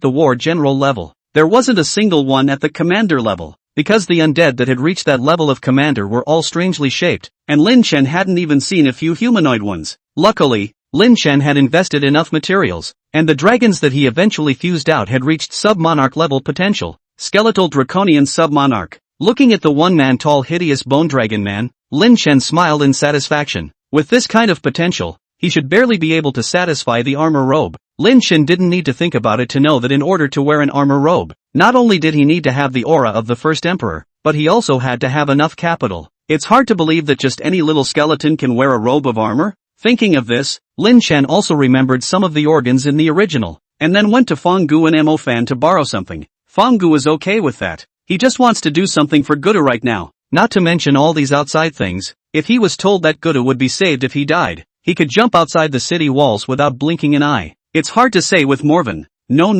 S1: the war general level. There wasn't a single one at the commander level, because the undead that had reached that level of commander were all strangely shaped, and Lin Chen hadn't even seen a few humanoid ones. Luckily, Lin Chen had invested enough materials, and the dragons that he eventually fused out had reached sub-monarch level potential. Skeletal draconian sub-monarch. Looking at the one-man-tall hideous bone dragon man, Lin Chen smiled in satisfaction. With this kind of potential, he should barely be able to satisfy the armor robe. Lin Chen didn't need to think about it to know that in order to wear an armor robe, not only did he need to have the aura of the first emperor, but he also had to have enough capital. It's hard to believe that just any little skeleton can wear a robe of armor. Thinking of this, Lin Chen also remembered some of the organs in the original, and then went to Fang Gu and Mo Fan to borrow something. Fang Gu is okay with that. He just wants to do something for Guda right now. Not to mention all these outside things. If he was told that Guda would be saved if he died, he could jump outside the city walls without blinking an eye. It's hard to say with Morven. No.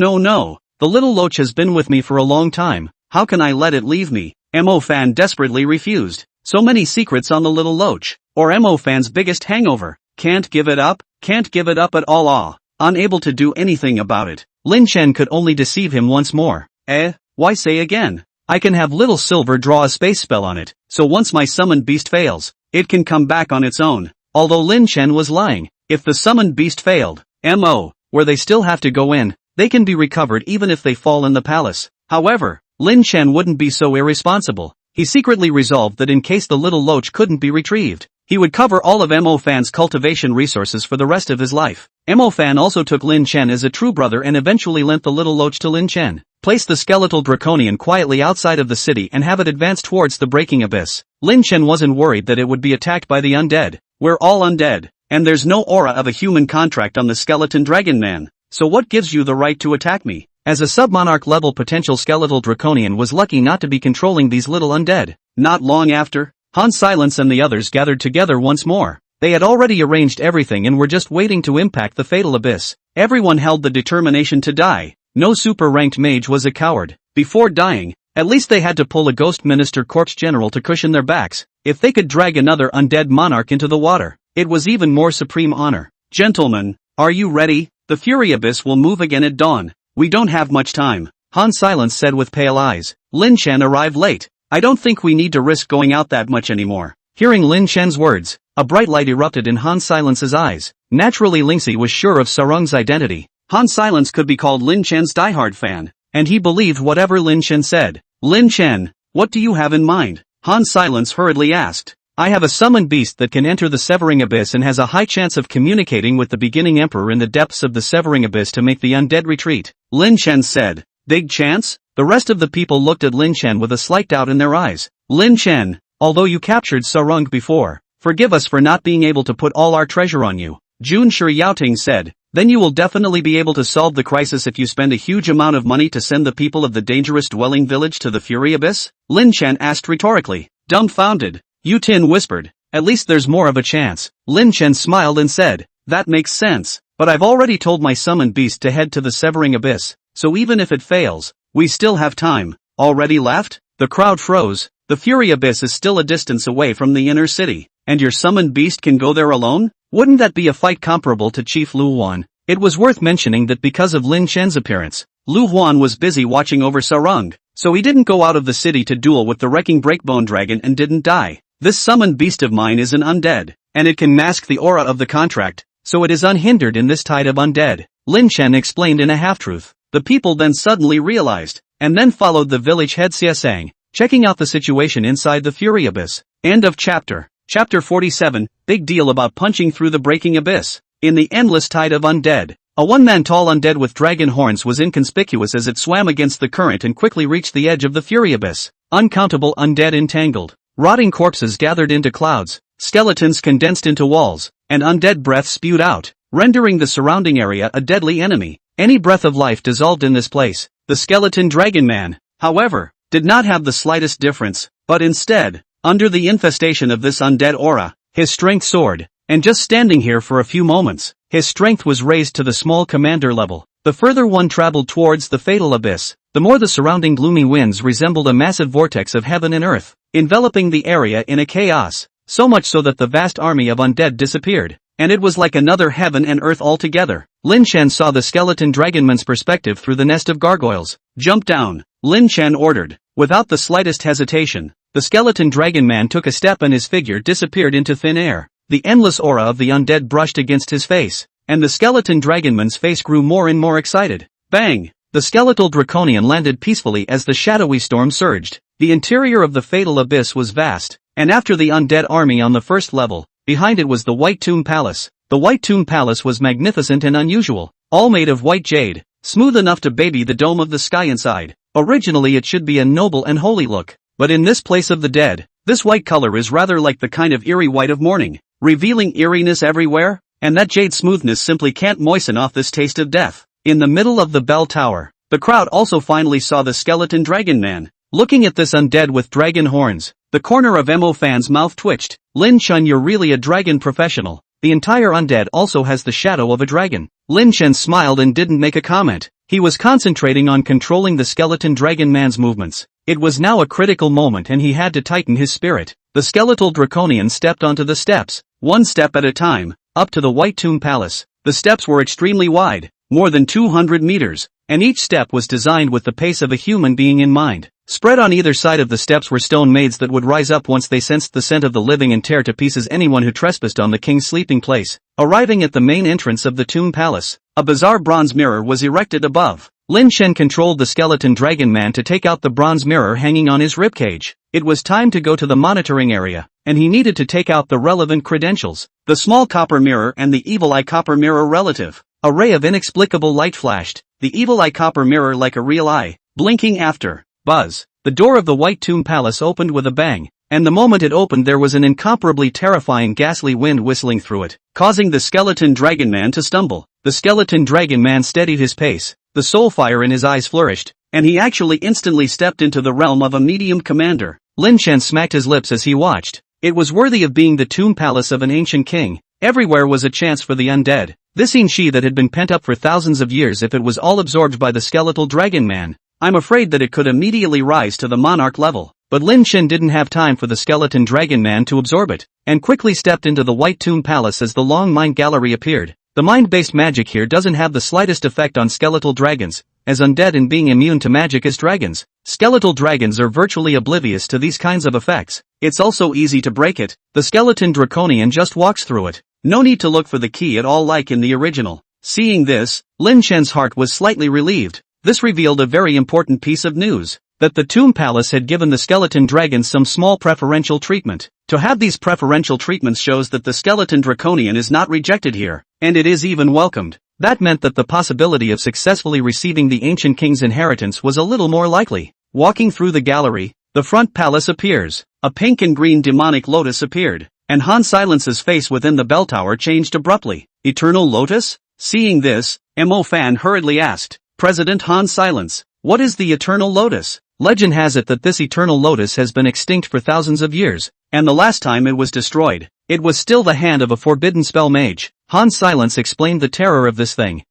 S1: The little loach has been with me for a long time. How can I let it leave me? Mo Fan desperately refused. So many secrets on the little loach. Or Mo Fan's biggest hangover. Can't give it up at all. Unable to do anything about it. Lin Chen could only deceive him once more. Why say again? I can have Little Silver draw a space spell on it, so once my summoned beast fails, it can come back on its own. Although Lin Chen was lying, if the summoned beast failed, where they still have to go in, they can be recovered even if they fall in the palace. However, Lin Chen wouldn't be so irresponsible. He secretly resolved that in case the little loach couldn't be retrieved, he would cover all of Mo Fan's cultivation resources for the rest of his life. Mo Fan also took Lin Chen as a true brother and eventually lent the little loach to Lin Chen. Place the skeletal draconian quietly outside of the city and have it advance towards the breaking abyss. Lin Chen wasn't worried that it would be attacked by the undead. We're all undead, and there's no aura of a human contract on the skeleton dragon man. So what gives you the right to attack me? As a submonarch level potential skeletal draconian was lucky not to be controlling these little undead. Not long after, Han Silence and the others gathered together once more. They had already arranged everything and were just waiting to impact the fatal abyss. Everyone held the determination to die. No super-ranked mage was a coward. Before dying, at least they had to pull a ghost minister corpse general to cushion their backs. If they could drag another undead monarch into the water, it was even more supreme honor. Gentlemen, are you ready? The Fury Abyss will move again at dawn. We don't have much time, Han Silence said with pale eyes. Lin Chen arrived late. I don't think we need to risk going out that much anymore. Hearing Lin Chen's words, a bright light erupted in Han Silence's eyes. Naturally Lingxi was sure of Sarung's identity. Han Silence could be called Lin Chen's diehard fan, and he believed whatever Lin Chen said. Lin Chen, what do you have in mind? Han Silence hurriedly asked. I have a summoned beast that can enter the Severing Abyss and has a high chance of communicating with the beginning emperor in the depths of the Severing Abyss to make the undead retreat. Lin Chen said. Big chance? The rest of the people looked at Lin Chen with a slight doubt in their eyes. Lin Chen, although you captured Sarung before, forgive us for not being able to put all our treasure on you. Jun Shi Yaoting said. Then you will definitely be able to solve the crisis if you spend a huge amount of money to send the people of the dangerous dwelling village to the Fury Abyss? Lin Chen asked rhetorically. Dumbfounded. Yu Tin whispered. At least there's more of a chance. Lin Chen smiled and said. That makes sense. But I've already told my summoned beast to head to the Severing Abyss, so even if it fails, we still have time. Already left? The crowd froze. The Fury Abyss is still a distance away from the inner city, and your summoned beast can go there alone? Wouldn't that be a fight comparable to Chief Lu Huan? It was worth mentioning that because of Lin Chen's appearance, Lu Huan was busy watching over Sarung, so he didn't go out of the city to duel with the wrecking breakbone dragon and didn't die. This summoned beast of mine is an undead, and it can mask the aura of the contract, so it is unhindered in this tide of undead. Lin Chen explained in a half-truth. The people then suddenly realized, and then followed the village head Xiasang, checking out the situation inside the Fury Abyss. End of chapter. Chapter 47, Big Deal About Punching Through the Breaking Abyss. In the endless tide of undead, a one-man tall undead with dragon horns was inconspicuous as it swam against the current and quickly reached the edge of the Fury Abyss. Uncountable undead entangled. Rotting corpses gathered into clouds, skeletons condensed into walls, and undead breath spewed out, rendering the surrounding area a deadly enemy. Any breath of life dissolved in this place. The skeleton dragon man, however, did not have the slightest difference, but instead, under the infestation of this undead aura, his strength soared, and just standing here for a few moments, his strength was raised to the small commander level. The further one traveled towards the fatal abyss, the more the surrounding gloomy winds resembled a massive vortex of heaven and earth, enveloping the area in a chaos, so much so that the vast army of undead disappeared, and it was like another heaven and earth altogether. Lin Chen saw the skeleton dragonman's perspective through the nest of gargoyles. Jump down, Lin Chen ordered. Without the slightest hesitation, the skeleton dragon man took a step and his figure disappeared into thin air. The endless aura of the undead brushed against his face, and the skeleton dragonman's face grew more and more excited. Bang! The skeletal draconian landed peacefully as the shadowy storm surged. The interior of the fatal abyss was vast, and after the undead army on the first level, behind it was the White Tomb Palace. The White Tomb Palace was magnificent and unusual, all made of white jade, smooth enough to baby the dome of the sky inside. Originally it should be a noble and holy look, but in this place of the dead, this white color is rather like the kind of eerie white of morning, revealing eeriness everywhere, and that jade smoothness simply can't moisten off this taste of death. In the middle of the bell tower, the crowd also finally saw the skeleton dragon man. Looking at this undead with dragon horns, the corner of Mo Fan's mouth twitched. Lin Chen, you're really a dragon professional. The entire undead also has the shadow of a dragon. Lin Chen smiled and didn't make a comment. He was concentrating on controlling the skeleton dragon man's movements. It was now a critical moment and he had to tighten his spirit. The skeletal draconian stepped onto the steps, one step at a time, up to the White Tomb Palace. The steps were extremely wide, more than 200 meters, and each step was designed with the pace of a human being in mind. Spread on either side of the steps were stone maids that would rise up once they sensed the scent of the living and tear to pieces anyone who trespassed on the king's sleeping place. Arriving at the main entrance of the tomb palace, a bizarre bronze mirror was erected above. Lin Shen controlled the skeleton dragon man to take out the bronze mirror hanging on his ribcage. It was time to go to the monitoring area, and he needed to take out the relevant credentials. The small copper mirror and the evil eye copper mirror relative. A ray of inexplicable light flashed, the evil eye copper mirror like a real eye, blinking after. Buzz. The door of the White Tomb Palace opened with a bang, and the moment it opened there was an incomparably terrifying ghastly wind whistling through it, causing the skeleton dragon man to stumble. The skeleton dragon man steadied his pace, the soul fire in his eyes flourished, and he actually instantly stepped into the realm of a medium commander. Lin Shen smacked his lips as he watched. It was worthy of being the tomb palace of an ancient king. Everywhere was a chance for the undead. This Shi that had been pent up for thousands of years if it was all absorbed by the skeletal dragon man. I'm afraid that it could immediately rise to the monarch level. But Lin Shen didn't have time for the skeleton dragon man to absorb it, and quickly stepped into the White Tomb Palace as the long mind gallery appeared. The mind-based magic here doesn't have the slightest effect on skeletal dragons, as undead and being immune to magic as dragons. Skeletal dragons are virtually oblivious to these kinds of effects. It's also easy to break it. The skeleton draconian just walks through it. No need to look for the key at all like in the original. Seeing this, Lin Shen's heart was slightly relieved. This revealed a very important piece of news, that the Tomb Palace had given the skeleton dragons some small preferential treatment. To have these preferential treatments shows that the skeleton draconian is not rejected here, and it is even welcomed. That meant that the possibility of successfully receiving the ancient king's inheritance was a little more likely. Walking through the gallery, the front palace appears. A pink and green demonic lotus appeared, and Han Silence's face within the bell tower changed abruptly. Eternal Lotus? Seeing this, Mo Fan hurriedly asked, President Han Silence, what is the Eternal Lotus? Legend has it that this Eternal Lotus has been extinct for thousands of years, and the last time it was destroyed, it was still the hand of a forbidden spell mage. Han Silence explained the terror of this thing.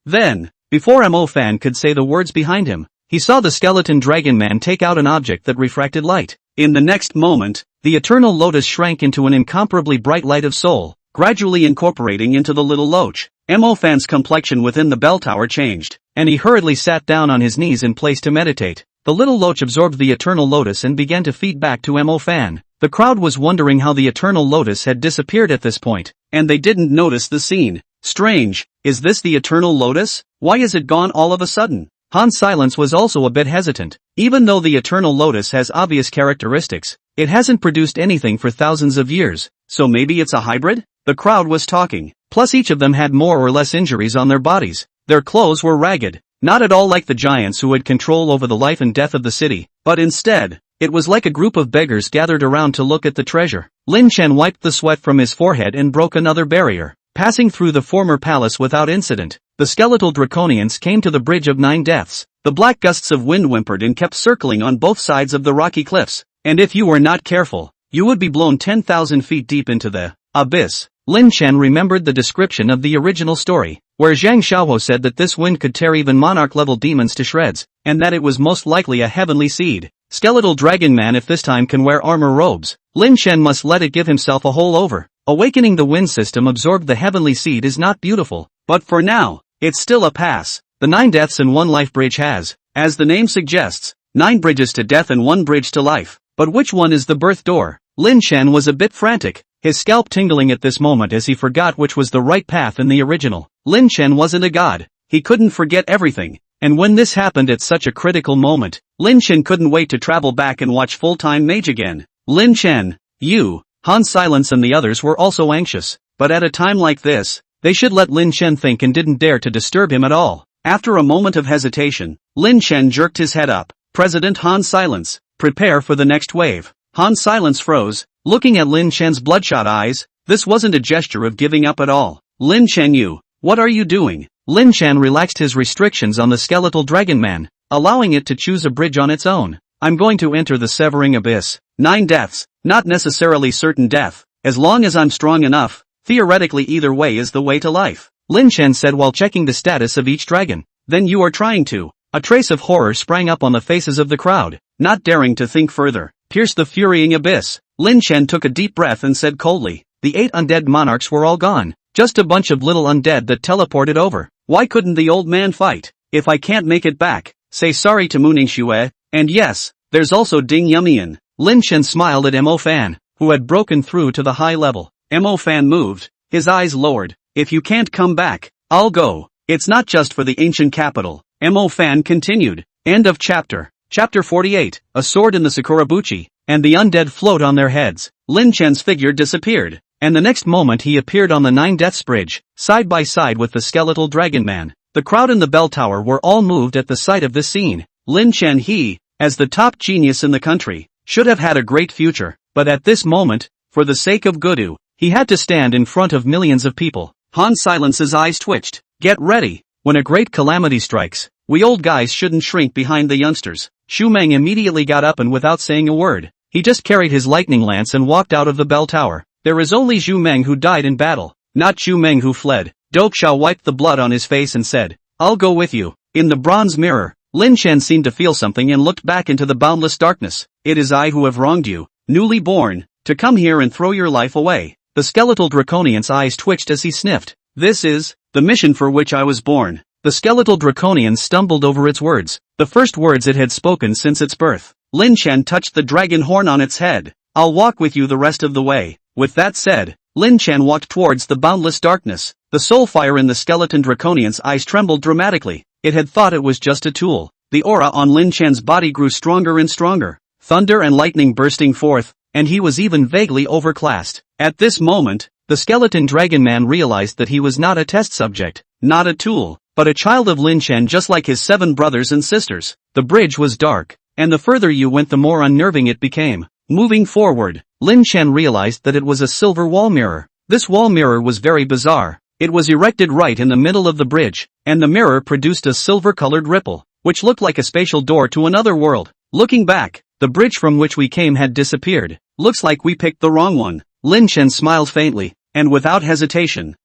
S1: Then, before Mo Fan could say the words behind him, he saw the skeleton dragon man take out an object that refracted light. In the next moment, the Eternal Lotus shrank into an incomparably bright light of soul, gradually incorporating into the little loach. Mo Fan's complexion within the bell tower changed, and he hurriedly sat down on his knees in place to meditate. The little loach absorbed the Eternal Lotus and began to feed back to Mo Fan. The crowd was wondering how the Eternal Lotus had disappeared at this point, and they didn't notice the scene. Strange, is this the Eternal Lotus? Why is it gone all of a sudden? Han Silence was also a bit hesitant. Even though the Eternal Lotus has obvious characteristics, it hasn't produced anything for thousands of years, so maybe it's a hybrid? The crowd was talking. Plus each of them had more or less injuries on their bodies. Their clothes were ragged, not at all like the giants who had control over the life and death of the city, but instead, it was like a group of beggars gathered around to look at the treasure. Lin Shen wiped the sweat from his forehead and broke another barrier. Passing through the former palace without incident, the skeletal draconians came to the Bridge of Nine Deaths. The black gusts of wind whimpered and kept circling on both sides of the rocky cliffs, and if you were not careful, you would be blown 10,000 feet deep into the abyss. Lin Shen remembered the description of the original story, where Zhang Xiaohuo said that this wind could tear even monarch-level demons to shreds, and that it was most likely a heavenly seed. Skeletal dragon man if this time can wear armor robes, Lin Shen must let it give himself a hole over. Awakening the wind system absorbed the heavenly seed is not beautiful, but for now, it's still a pass. The 9 deaths and 1 life bridge has, as the name suggests, 9 bridges to death and 1 bridge to life. But which one is the birth door? Lin Shen was a bit frantic, his scalp tingling at this moment as he forgot which was the right path in the original. Lin Shen wasn't a god, he couldn't forget everything, and when this happened at such a critical moment, Lin Shen couldn't wait to travel back and watch Full-Time Mage again. Lin Shen, you, Han Silence and the others were also anxious, but at a time like this, they should let Lin Shen think and didn't dare to disturb him at all. After a moment of hesitation, Lin Shen jerked his head up. President Han Silence, prepare for the next wave. Han Silence froze, looking at Lin Shen's bloodshot eyes. This wasn't a gesture of giving up at all. Lin Shen, what are you doing? Lin Shen relaxed his restrictions on the skeletal dragon man, allowing it to choose a bridge on its own. I'm going to enter the severing abyss. 9 deaths, not necessarily certain death, as long as I'm strong enough, theoretically either way is the way to life, Lin Shen said while checking the status of each dragon. Then you are trying to. A trace of horror sprang up on the faces of the crowd, not daring to think further. Pierce the furying abyss. Lin Shen took a deep breath and said coldly, the 8 undead monarchs were all gone, just a bunch of little undead that teleported over. Why couldn't the old man fight? If I can't make it back, say sorry to Muning Shue, and yes, there's also Ding Yumian. Lin Chen smiled at Mo Fan, who had broken through to the high level. Mo Fan moved, his eyes lowered. If you can't come back, I'll go. It's not just for the ancient capital. Mo Fan continued. End of chapter. Chapter 48, a sword in the Sakurabuchi, and the undead float on their heads. Lin Chen's figure disappeared, and the next moment he appeared on the Nine Deaths Bridge, side by side with the skeletal dragon man. The crowd in the bell tower were all moved at the sight of this scene. Lin Chen as the top genius in the country, should have had a great future, but at this moment, for the sake of Gudu, he had to stand in front of millions of people. Han Silence's eyes twitched. Get ready. When a great calamity strikes, we old guys shouldn't shrink behind the youngsters. Xu Meng immediately got up and without saying a word, he just carried his lightning lance and walked out of the bell tower. There is only Xu Meng who died in battle, not Xu Meng who fled. Dope Xiao wiped the blood on his face and said, I'll go with you. In the bronze mirror, Lin Chen seemed to feel something and looked back into the boundless darkness. It is I who have wronged you, newly born, to come here and throw your life away. The skeletal draconian's eyes twitched as he sniffed. This is the mission for which I was born. The skeletal draconian stumbled over its words, the first words it had spoken since its birth. Lin Chen touched the dragon horn on its head. I'll walk with you the rest of the way. With that said, Lin Chen walked towards the boundless darkness. The soul fire in the skeleton draconian's eyes trembled dramatically. It had thought it was just a tool. The aura on Lin Chen's body grew stronger and stronger. Thunder and lightning bursting forth, and he was even vaguely overclassed. At this moment, the skeleton dragon man realized that he was not a test subject, not a tool, but a child of Lin Chen just like his 7 brothers and sisters. The bridge was dark, and the further you went the more unnerving it became. Moving forward, Lin Chen realized that it was a silver wall mirror. This wall mirror was very bizarre. It was erected right in the middle of the bridge, and the mirror produced a silver-colored ripple, which looked like a spatial door to another world. Looking back, the bridge from which we came had disappeared. Looks like we picked the wrong one. Lin Chen smiled faintly, and without hesitation,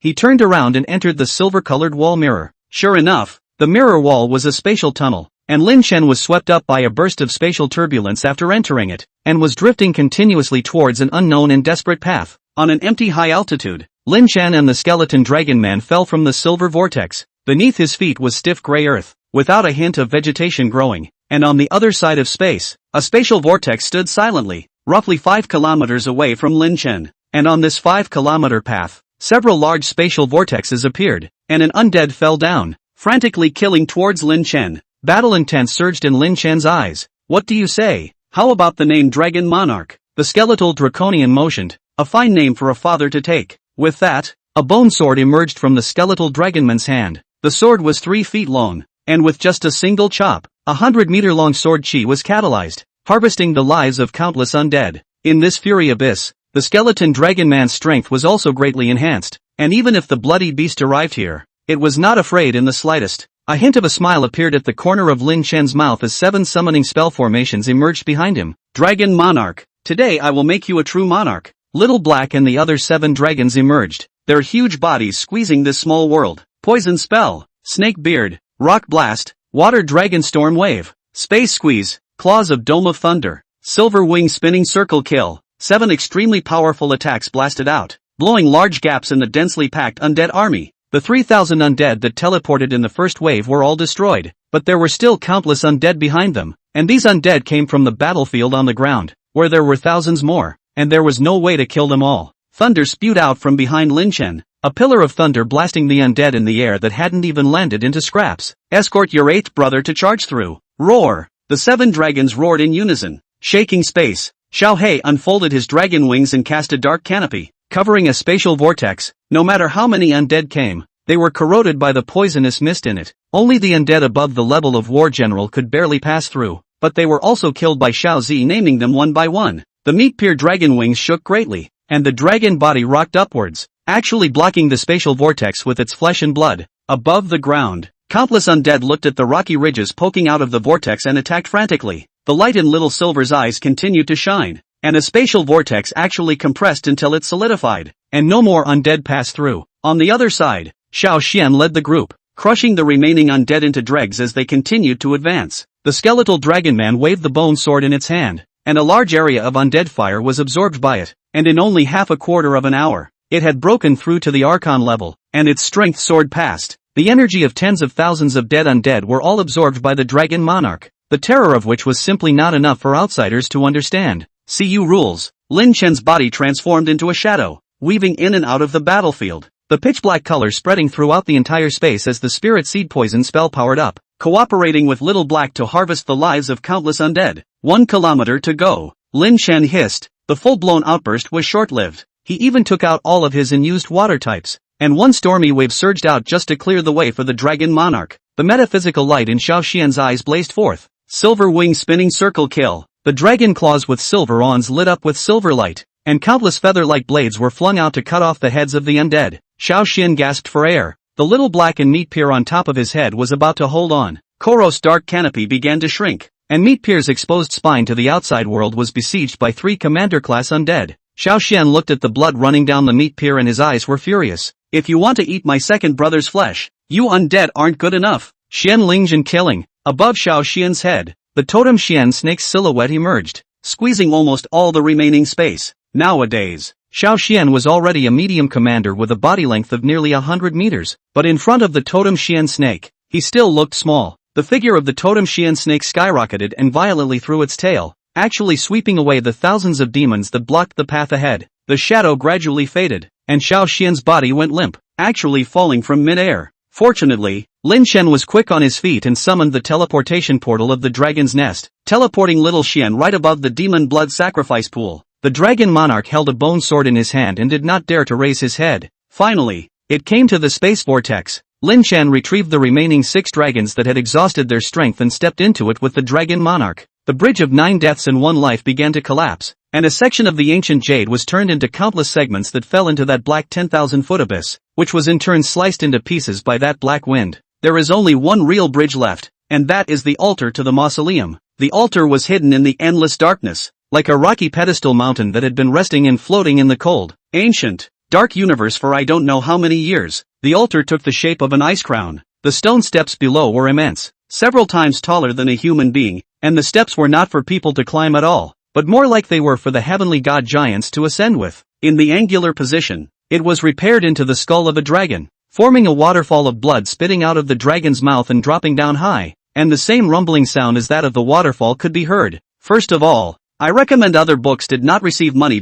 S1: he turned around and entered the silver-colored wall mirror. Sure enough, the mirror wall was a spatial tunnel, and Lin Chen was swept up by a burst of spatial turbulence after entering it, and was drifting continuously towards an unknown and desperate path. On an empty high altitude, Lin Chen and the skeleton dragon man fell from the silver vortex. Beneath his feet was stiff gray earth, without a hint of vegetation growing, and on the other side of space, a spatial vortex stood silently, roughly 5 kilometers away from Lin Chen. And on this 5-kilometer path, several large spatial vortexes appeared, and an undead fell down, frantically killing towards Lin Chen. Battle intent surged in Lin Chen's eyes. What do you say? How about the name Dragon Monarch? The skeletal draconian motioned, a fine name for a father to take. With that, a bone sword emerged from the skeletal dragonman's hand. The sword was 3 feet long, and with just a single chop, 100-meter-long sword chi was catalyzed, harvesting the lives of countless undead. In this fury abyss, the skeleton dragon man's strength was also greatly enhanced, and even if the bloody beast arrived here, it was not afraid in the slightest. A hint of a smile appeared at the corner of Lin Chen's mouth as 7 summoning spell formations emerged behind him. Dragon Monarch, today I will make you a true monarch. Little Black and the other 7 dragons emerged, their huge bodies squeezing this small world. Poison Spell, Snake Beard, Rock Blast, Water Dragon Storm Wave, Space Squeeze, Claws of Dome of Thunder, Silver Wing Spinning Circle Kill. 7 extremely powerful attacks blasted out, blowing large gaps in the densely packed undead army. The 3,000 undead that teleported in the first wave were all destroyed, but there were still countless undead behind them, and these undead came from the battlefield on the ground, where there were thousands more, and there was no way to kill them all. Thunder spewed out from behind Lin Chen, a pillar of thunder blasting the undead in the air that hadn't even landed into scraps. Escort your 8th brother to charge through. Roar! The 7 dragons roared in unison, shaking space. Xiao He unfolded his dragon wings and cast a dark canopy, covering a spatial vortex. No matter how many undead came, they were corroded by the poisonous mist in it. Only the undead above the level of war general could barely pass through, but they were also killed by Xiao Zi naming them one by one. The meat-peer dragon wings shook greatly, and the dragon body rocked upwards, actually blocking the spatial vortex with its flesh and blood. Above the ground, countless undead looked at the rocky ridges poking out of the vortex and attacked frantically. The light in Little Silver's eyes continued to shine, and a spatial vortex actually compressed until it solidified, and no more undead passed through. On the other side, Xiao Xian led the group, crushing the remaining undead into dregs as they continued to advance. The skeletal dragon man waved the bone sword in its hand, and a large area of undead fire was absorbed by it, and in only half a quarter of an hour, It had broken through to the Archon level, and its strength soared past. The energy of tens of thousands of dead undead were all absorbed by the Dragon Monarch, the terror of which was simply not enough for outsiders to understand. CU rules. Lin Chen's body transformed into a shadow, weaving in and out of the battlefield. The pitch-black color spreading throughout the entire space as the spirit seed poison spell powered up, cooperating with Little Black to harvest the lives of countless undead. 1 kilometer to go. Lin Chen hissed. The full-blown outburst was short-lived. He even took out all of his unused water types, and one stormy wave surged out just to clear the way for the Dragon Monarch. The metaphysical light in Xiao Xian's eyes blazed forth. Silver wing spinning circle kill. The dragon claws with silver awns lit up with silver light, and countless feather-like blades were flung out to cut off the heads of the undead. Xiao Xian gasped for air. The little black and meat pier on top of his head was about to hold on. Koros' dark canopy began to shrink, and Meat Pier's exposed spine to the outside world was besieged by 3 commander-class undead. Xiao Xian looked at the blood running down the meat pier and his eyes were furious. If you want to eat my second brother's flesh, you undead aren't good enough. Xian Lingjin killing. Above Xiao Xian's head, the totem Xian snake's silhouette emerged, squeezing almost all the remaining space. Nowadays, Xiao Xian was already a medium commander with a body length of nearly 100 meters, but in front of the totem Xian snake, he still looked small. The figure of the totem Xian snake skyrocketed and violently threw its tail, actually sweeping away the thousands of demons that blocked the path ahead. The shadow gradually faded, and Xiao Xian's body went limp, actually falling from mid-air. Fortunately, Lin Chen was quick on his feet and summoned the teleportation portal of the dragon's nest, teleporting little Xian right above the demon blood sacrifice pool. The dragon monarch held a bone sword in his hand and did not dare to raise his head. Finally, it came to the space vortex. Lin Chen retrieved the remaining 6 dragons that had exhausted their strength and stepped into it with the dragon monarch. The bridge of 9 deaths and 1 life began to collapse, and a section of the ancient jade was turned into countless segments that fell into that black 10,000-foot abyss, which was in turn sliced into pieces by that black wind. There is only one real bridge left, and that is the altar to the mausoleum. The altar was hidden in the endless darkness, like a rocky pedestal mountain that had been resting and floating in the cold, ancient, dark universe for I don't know how many years. The altar took the shape of an ice crown. The stone steps below were immense, several times taller than a human being, and the steps were not for people to climb at all, but more like they were for the heavenly god giants to ascend with. In the angular position, it was repaired into the skull of a dragon, forming a waterfall of blood spitting out of the dragon's mouth and dropping down high, and the same rumbling sound as that of the waterfall could be heard. First of all, I recommend other books did not receive money.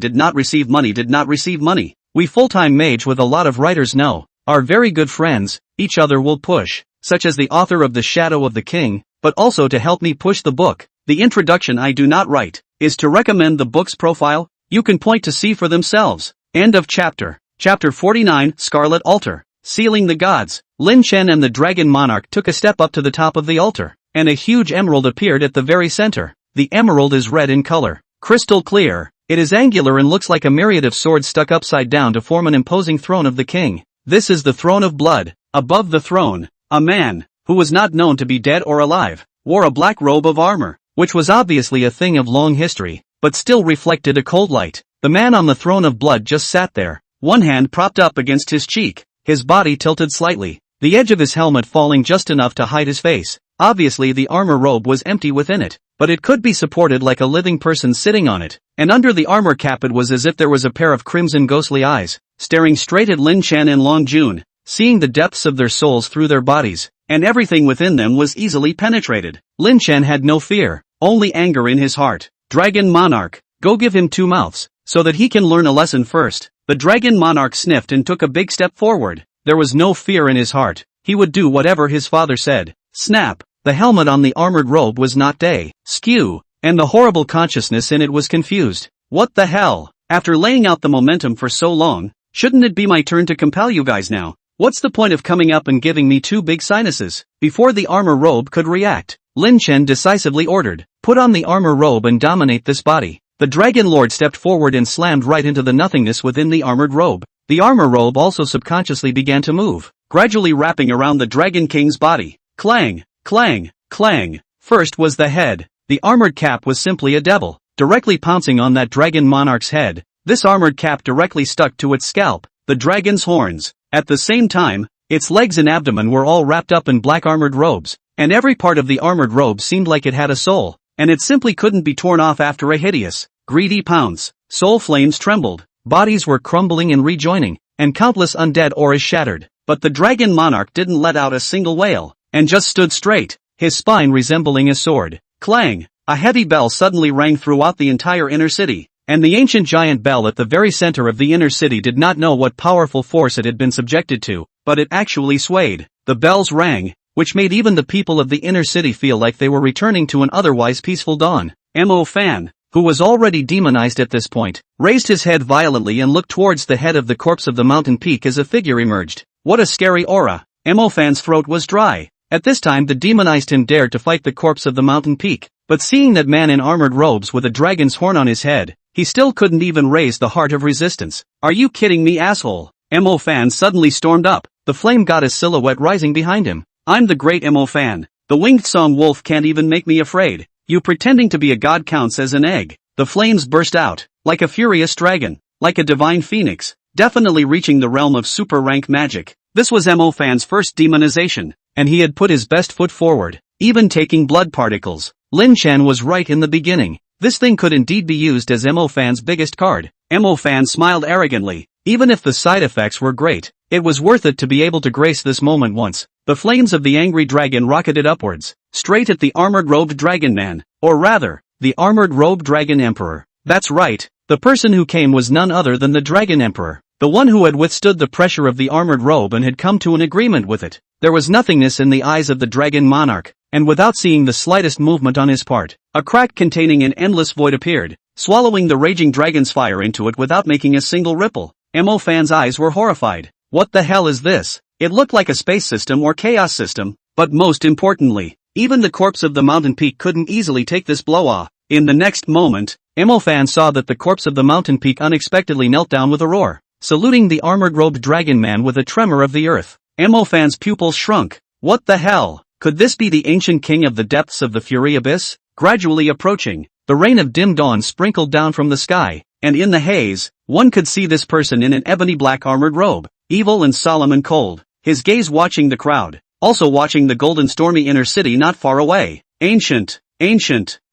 S1: We full-time mage with a lot of writers know, are very good friends, each other will push, such as the author of The Shadow of the King, but also to help me push the book. The introduction I do not write, is to recommend the book's profile, you can point to see for themselves. End of chapter. Chapter 49, Scarlet Altar. Sealing the Gods. Lin Chen and the Dragon Monarch took a step up to the top of the altar, and a huge emerald appeared at the very center. The emerald is red in color, crystal clear. It is angular and looks like a myriad of swords stuck upside down to form an imposing throne of the king. This is the throne of blood. Above the throne, a man, who was not known to be dead or alive, wore a black robe of armor, which was obviously a thing of long history, but still reflected a cold light. The man on the throne of blood just sat there, one hand propped up against his cheek, his body tilted slightly, the edge of his helmet falling just enough to hide his face. Obviously the armor robe was empty within it, but it could be supported like a living person sitting on it, and under the armor cap it was as if there was a pair of crimson ghostly eyes, staring straight at Lin Chen and Long Jun, seeing the depths of their souls through their bodies, and everything within them was easily penetrated. Lin Chen had no fear, only anger in his heart. Dragon Monarch, go give him 2 mouths, so that he can learn a lesson first. The Dragon Monarch sniffed and took a big step forward. There was no fear in his heart, he would do whatever his father said. Snap! The helmet on the armored robe was not day, skew, and the horrible consciousness in it was confused. What the hell? After laying out the momentum for so long, shouldn't it be my turn to compel you guys now? What's the point of coming up and giving me 2 big sinuses? Before the armor robe could react, Lin Chen decisively ordered, put on the armor robe and dominate this body. The Dragon Lord stepped forward and slammed right into the nothingness within the armored robe. The armor robe also subconsciously began to move, gradually wrapping around the Dragon King's body. Clang! Clang! Clang! First was the head. The armored cap was simply a devil, directly pouncing on that Dragon Monarch's head. This armored cap directly stuck to its scalp, the dragon's horns. At the same time, its legs and abdomen were all wrapped up in black armored robes, and every part of the armored robe seemed like it had a soul, and it simply couldn't be torn off after a hideous, greedy pounce. Soul flames trembled. bodies were crumbling and rejoining, and countless undead auras shattered. But the dragon monarch didn't let out a single wail, and just stood straight, his spine resembling a sword. Clang! A heavy bell suddenly rang throughout the entire inner city, and the ancient giant bell at the very center of the inner city did not know what powerful force it had been subjected to, but it actually swayed. The bells rang, which made even the people of the inner city feel like they were returning to an otherwise peaceful dawn. Mo Fan, who was already demonized at this point, raised his head violently and looked towards the head of the corpse of the mountain peak as a figure emerged. What a scary aura! Mo Fan's throat was dry. At this time the demonized him dared to fight the corpse of the mountain peak, but seeing that man in armored robes with a dragon's horn on his head, he still couldn't even raise the heart of resistance. Are you kidding me, asshole? Mo Fan suddenly stormed up, the flame goddess silhouette rising behind him. I'm the great Mo Fan. The winged song wolf can't even make me afraid. You pretending to be a god counts as an egg. The flames burst out, like a furious dragon, like a divine phoenix, definitely reaching the realm of super rank magic. This was Mo Fan's first demonization, and he had put his best foot forward, even taking blood particles. Lin Chen was right in the beginning. This thing could indeed be used as Mo Fan's biggest card. Mo Fan smiled arrogantly. Even if the side effects were great, it was worth it to be able to grace this moment once. The flames of the angry dragon rocketed upwards, straight at the armored-robed dragon man, or rather, the armored-robed dragon emperor. That's right, the person who came was none other than the dragon emperor, the one who had withstood the pressure of the armored robe and had come to an agreement with it. There was nothingness in the eyes of the dragon monarch, and without seeing the slightest movement on his part, a crack containing an endless void appeared, swallowing the raging dragon's fire into it without making a single ripple. Mo Fan's eyes were horrified. What the hell is this? It looked like a space system or chaos system, but most importantly, even the corpse of the mountain peak couldn't easily take this blow. In the next moment, Mo Fan saw that the corpse of the mountain peak unexpectedly knelt down with a roar, saluting the armored-robed dragon man with a tremor of the earth. Mo Fan's pupils shrunk. What the hell? Could this be the ancient king of the depths of the Fury Abyss? Gradually approaching, the rain of dim dawn sprinkled down from the sky, and in the haze, one could see this person in an ebony black armored robe, evil and solemn and cold, his gaze watching the crowd, also watching the golden stormy inner city not far away. Ancient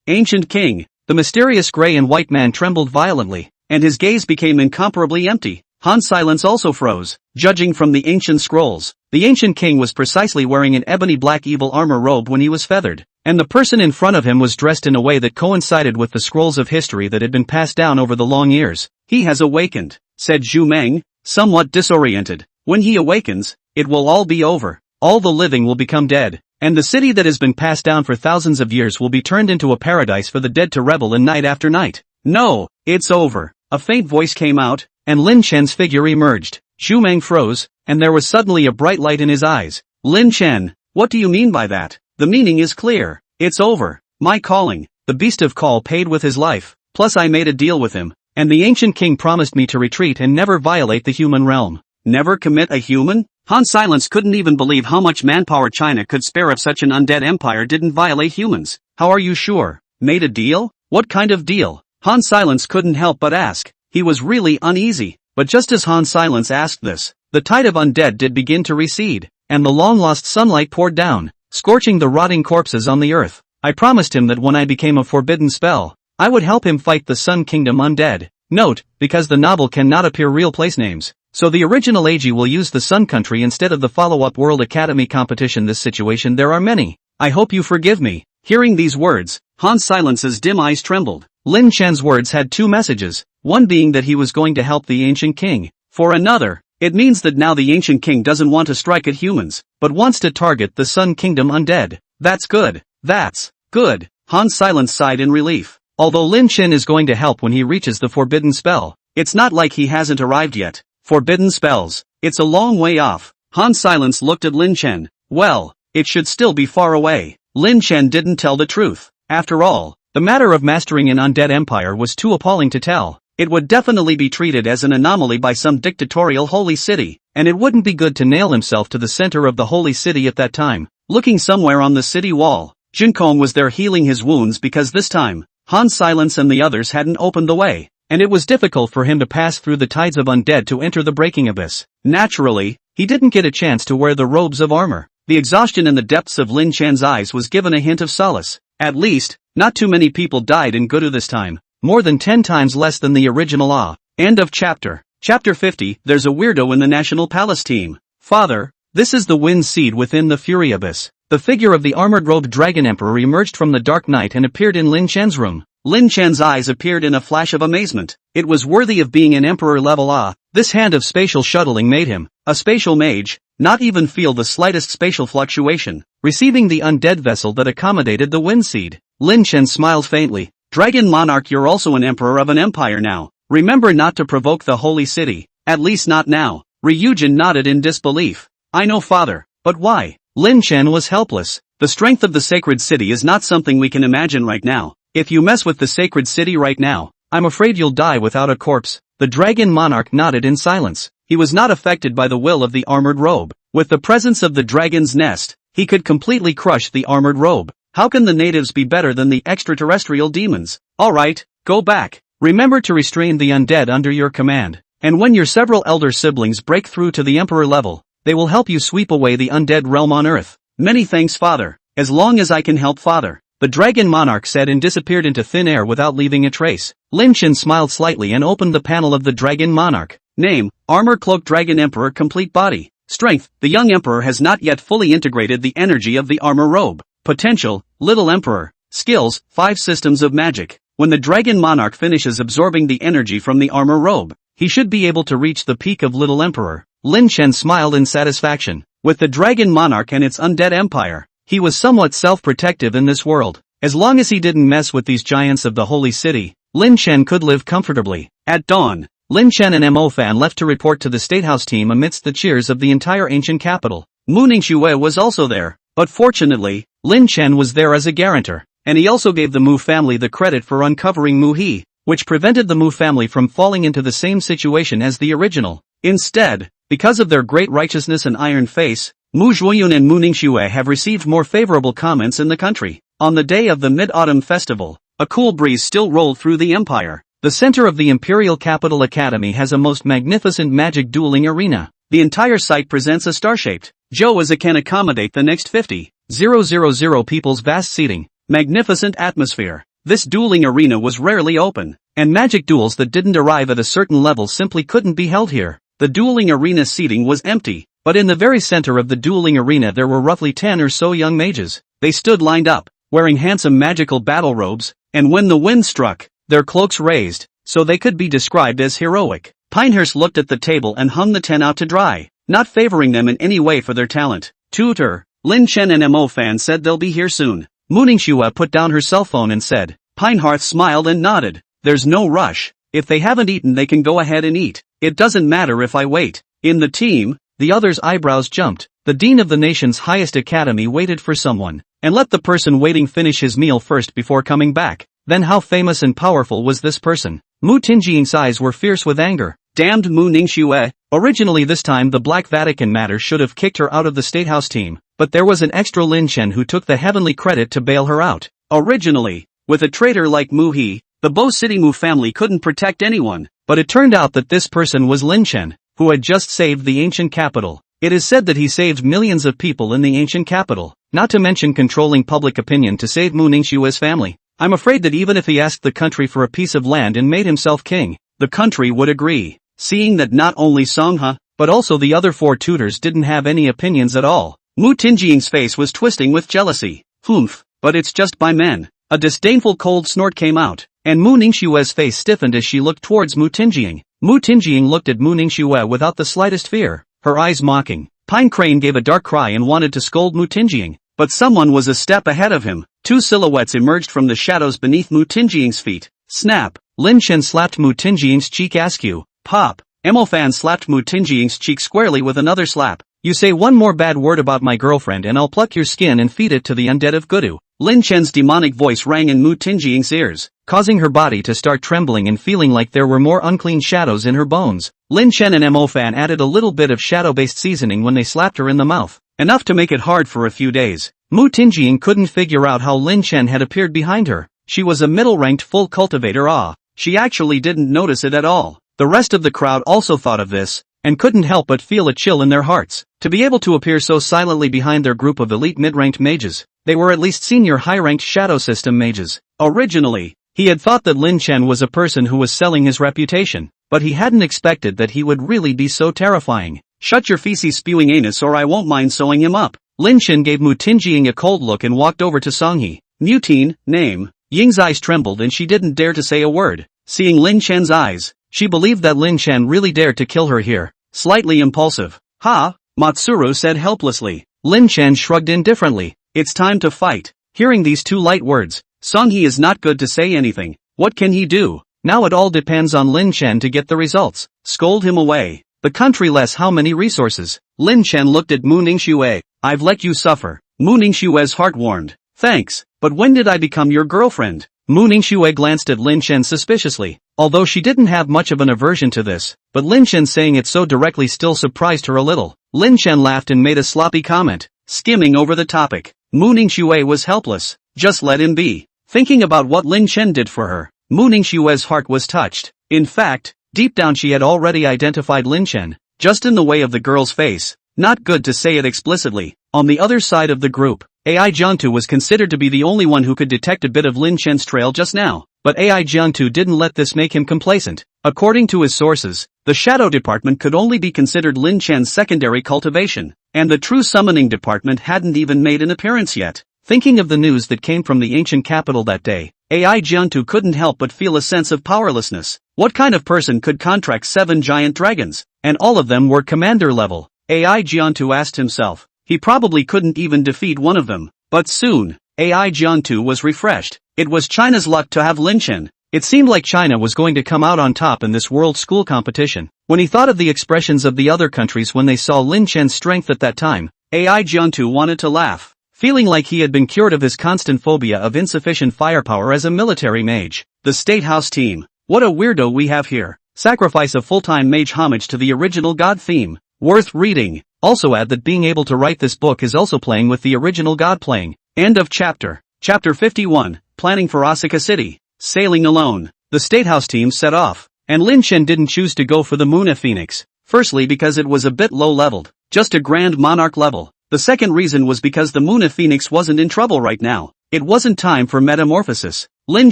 S1: king. The mysterious gray and white man trembled violently, and his gaze became incomparably empty. Han's silence also froze. Judging from the ancient scrolls, the ancient king was precisely wearing an ebony black evil armor robe when he was feathered, and the person in front of him was dressed in a way that coincided with the scrolls of history that had been passed down over the long years. He has awakened, said Zhu Meng, somewhat disoriented. When he awakens, it will all be over. All the living will become dead, and the city that has been passed down for thousands of years will be turned into a paradise for the dead to revel in night after night. No, it's over. A faint voice came out, and Lin Chen's figure emerged. Zhu Meng froze, and there was suddenly a bright light in his eyes. Lin Chen, what do you mean by that? The meaning is clear. It's over. My calling. The beast of Call paid with his life, plus I made a deal with him, and the ancient king promised me to retreat and never violate the human realm. Never commit a human? Han Silence couldn't even believe how much manpower China could spare if such an undead empire didn't violate humans. How are you sure? Made a deal? What kind of deal? Han Silence couldn't help but ask. He was really uneasy. But just as Han Silence asked this, the tide of undead did begin to recede, and the long-lost sunlight poured down, scorching the rotting corpses on the earth. I promised him that when I became a forbidden spell, I would help him fight the Sun Kingdom undead. Note, because the novel cannot appear real place names, so the original AG will use the Sun Country instead of the follow-up World Academy competition. This situation there are many. I hope you forgive me. Hearing these words, Han Silence's dim eyes trembled. Lin Chen's words had two messages, one being that he was going to help the ancient king. For another, it means that now the ancient king doesn't want to strike at humans, but wants to target the Sun Kingdom undead. That's good. That's good. Han Silence sighed in relief. Although Lin Chen is going to help when he reaches the forbidden spell, it's not like he hasn't arrived yet. Forbidden spells. It's a long way off. Han Silence looked at Lin Chen. Well, it should still be far away. Lin Chen didn't tell the truth. After all, the matter of mastering an undead empire was too appalling to tell. It would definitely be treated as an anomaly by some dictatorial holy city, and it wouldn't be good to nail himself to the center of the holy city at that time. Looking somewhere on the city wall, Jinkong was there healing his wounds because this time, Han Silence and the others hadn't opened the way, and it was difficult for him to pass through the tides of undead to enter the breaking abyss. Naturally, he didn't get a chance to wear the robes of armor. The exhaustion in the depths of Lin Chen's eyes was given a hint of solace. At least, not too many people died in Gudu this time, more than 10 times less than the original Ah. End of chapter. Chapter 50, There's a weirdo in the National Palace team. Father, this is the wind seed within the Fury Abyss. The figure of the armored-robed Dragon Emperor emerged from the dark night and appeared in Lin Chen's room. Lin Chen's eyes appeared in a flash of amazement. It was worthy of being an emperor level. This hand of spatial shuttling made him, a spatial mage, not even feel the slightest spatial fluctuation, receiving the undead vessel that accommodated the wind seed. Lin Chen smiled faintly. Dragon Monarch, you're also an emperor of an empire now. Remember not to provoke the holy city, at least not now. Ryujin nodded in disbelief. I know, father, but why? Lin Chen was helpless. The strength of the sacred city is not something we can imagine right now. If you mess with the sacred city right now, I'm afraid you'll die without a corpse. The Dragon Monarch nodded in silence. He was not affected by the will of the armored robe. With the presence of the dragon's nest, he could completely crush the armored robe. How can the natives be better than the extraterrestrial demons? Alright, go back. Remember to restrain the undead under your command. And when your several elder siblings break through to the emperor level, they will help you sweep away the undead realm on earth. Many thanks, father. As long as I can help, father. The Dragon Monarch said and disappeared into thin air without leaving a trace. Lin Chen smiled slightly and opened the panel of the Dragon Monarch. Name, Armor-Cloaked Dragon Emperor. Complete body. Strength, the young emperor has not yet fully integrated the energy of the armor robe. Potential, Little Emperor. Skills, 5 systems of magic. When the Dragon Monarch finishes absorbing the energy from the armor robe, he should be able to reach the peak of Little Emperor. Lin Chen smiled in satisfaction. With the Dragon Monarch and its undead empire, he was somewhat self-protective in this world. As long as he didn't mess with these giants of the holy city, Lin Chen could live comfortably. At dawn, Lin Chen and Mo Fan left to report to the Statehouse team amidst the cheers of the entire ancient capital. Mu Ningxue was also there, but fortunately, Lin Chen was there as a guarantor, and he also gave the Mu family the credit for uncovering Mu He, which prevented the Mu family from falling into the same situation as the original. Instead, because of their great righteousness and iron face, Mu Zhuoyun and Mu Ningxue have received more favorable comments in the country. On the day of the Mid-Autumn Festival, a cool breeze still rolled through the empire. The center of the Imperial Capital Academy has a most magnificent magic dueling arena. The entire site presents a star-shaped Zhou as it can accommodate the next 50,000 people's vast seating. Magnificent atmosphere. This dueling arena was rarely open, and magic duels that didn't arrive at a certain level simply couldn't be held here. The dueling arena seating was empty, but in the very center of the dueling arena there were roughly 10 or so young mages. They stood lined up, wearing handsome magical battle robes, and when the wind struck, their cloaks raised, so they could be described as heroic. Pinehurst looked at the table and hung the 10 out to dry, not favoring them in any way for their talent. Tutor, Lin Chen and Mo Fan said they'll be here soon. Mu Ningxue put down her cell phone and said. Pinehearth smiled and nodded. There's no rush. If they haven't eaten they can go ahead and eat. It doesn't matter if I wait. In the team, the other's eyebrows jumped. The dean of the nation's highest academy waited for someone, and let the person waiting finish his meal first before coming back. Then how famous and powerful was this person? Mu Tinjing's eyes were fierce with anger. Damned Mu Ningxue. Originally this time the Black Vatican matter should have kicked her out of the Statehouse team, but there was an extra Lin Chen who took the heavenly credit to bail her out. Originally, with a traitor like Mu He, the Bo City Mu family couldn't protect anyone, but it turned out that this person was Lin Chen, who had just saved the ancient capital. It is said that he saved millions of people in the ancient capital, not to mention controlling public opinion to save Mu Ningxue's family. I'm afraid that even if he asked the country for a piece of land and made himself king, the country would agree, seeing that not only Songha, but also the other 4 tutors didn't have any opinions at all. Mu Tinjing's face was twisting with jealousy. Humph, but it's just by men. A disdainful cold snort came out, and Mu Ningxue's face stiffened as she looked towards Mu Tinjing. Mu Tinjing looked at Mu Ningxue without the slightest fear, her eyes mocking. Pine Crane gave a dark cry and wanted to scold Mu Tinjing, but someone was a step ahead of him. 2 silhouettes emerged from the shadows beneath Mu Tinjing's feet. Snap! Lin Chen slapped Mu Tinjing's cheek askew. Pop! Mo Fan slapped Mu Tinjing's cheek squarely with another slap. You say one more bad word about my girlfriend and I'll pluck your skin and feed it to the undead of Gudu. Lin Chen's demonic voice rang in Mu Tinjing's ears, causing her body to start trembling and feeling like there were more unclean shadows in her bones. Lin Chen and Mo Fan added a little bit of shadow-based seasoning when they slapped her in the mouth, enough to make it hard for a few days. Mu Tinjing couldn't figure out how Lin Chen had appeared behind her. She was a middle-ranked full cultivator. She actually didn't notice it at all. The rest of the crowd also thought of this, and couldn't help but feel a chill in their hearts. To be able to appear so silently behind their group of elite mid-ranked mages, they were at least senior high-ranked shadow system mages. Originally, he had thought that Lin Chen was a person who was selling his reputation, but he hadn't expected that he would really be so terrifying. "Shut your feces-spewing anus or I won't mind sewing him up." Lin Chen gave Mu Tinjing a cold look and walked over to Songhee. "Mutine, name." Ying's eyes trembled and she didn't dare to say a word. Seeing Lin Chen's eyes, she believed that Lin Chen really dared to kill her here. Slightly impulsive. "Ha," Matsuru said helplessly. Lin Chen shrugged indifferently. "It's time to fight." Hearing these two light words, Songhee is not good to say anything. What can he do? Now it all depends on Lin Chen to get the results. Scold him away. The country less how many resources? Lin Chen looked at Mu Ningxue. "I've let you suffer." Mu Ningxue's heart warmed. "Thanks, but when did I become your girlfriend?" Mu Ningxue glanced at Lin Chen suspiciously. Although she didn't have much of an aversion to this, but Lin Chen saying it so directly still surprised her a little. Lin Chen laughed and made a sloppy comment, skimming over the topic. Mu Ningxue was helpless. Just let him be. Thinking about what Lin Chen did for her, Mu Ningxue's heart was touched. In fact, deep down she had already identified Lin Chen, just in the way of the girl's face. Not good to say it explicitly. On the other side of the group, AI Jiantu was considered to be the only one who could detect a bit of Lin Chen's trail just now, but AI Jiantu didn't let this make him complacent. According to his sources, the Shadow Department could only be considered Lin Chen's secondary cultivation, and the True Summoning Department hadn't even made an appearance yet. Thinking of the news that came from the ancient capital that day, AI Jiantu couldn't help but feel a sense of powerlessness. What kind of person could contract 7 giant dragons? And all of them were commander level. AI Jiantu asked himself. He probably couldn't even defeat one of them. But soon, AI Jiantu was refreshed. It was China's luck to have Lin Chen. It seemed like China was going to come out on top in this world school competition. When he thought of the expressions of the other countries when they saw Lin Chen's strength at that time, AI Jiantu wanted to laugh. Feeling like he had been cured of his constant phobia of insufficient firepower as a military mage. The State House team. What a weirdo we have here. Sacrifice of full-time mage homage to the original god theme. Worth reading. Also add that being able to write this book is also playing with the original god playing. End of chapter. Chapter 51, Planning for Osaka City. Sailing alone. The State House team set off. And Lin Chen didn't choose to go for the Muna Phoenix. Firstly because it was a bit low-leveled. Just a Grand Monarch level. The second reason was because the Muna Phoenix wasn't in trouble right now. It wasn't time for metamorphosis. Lin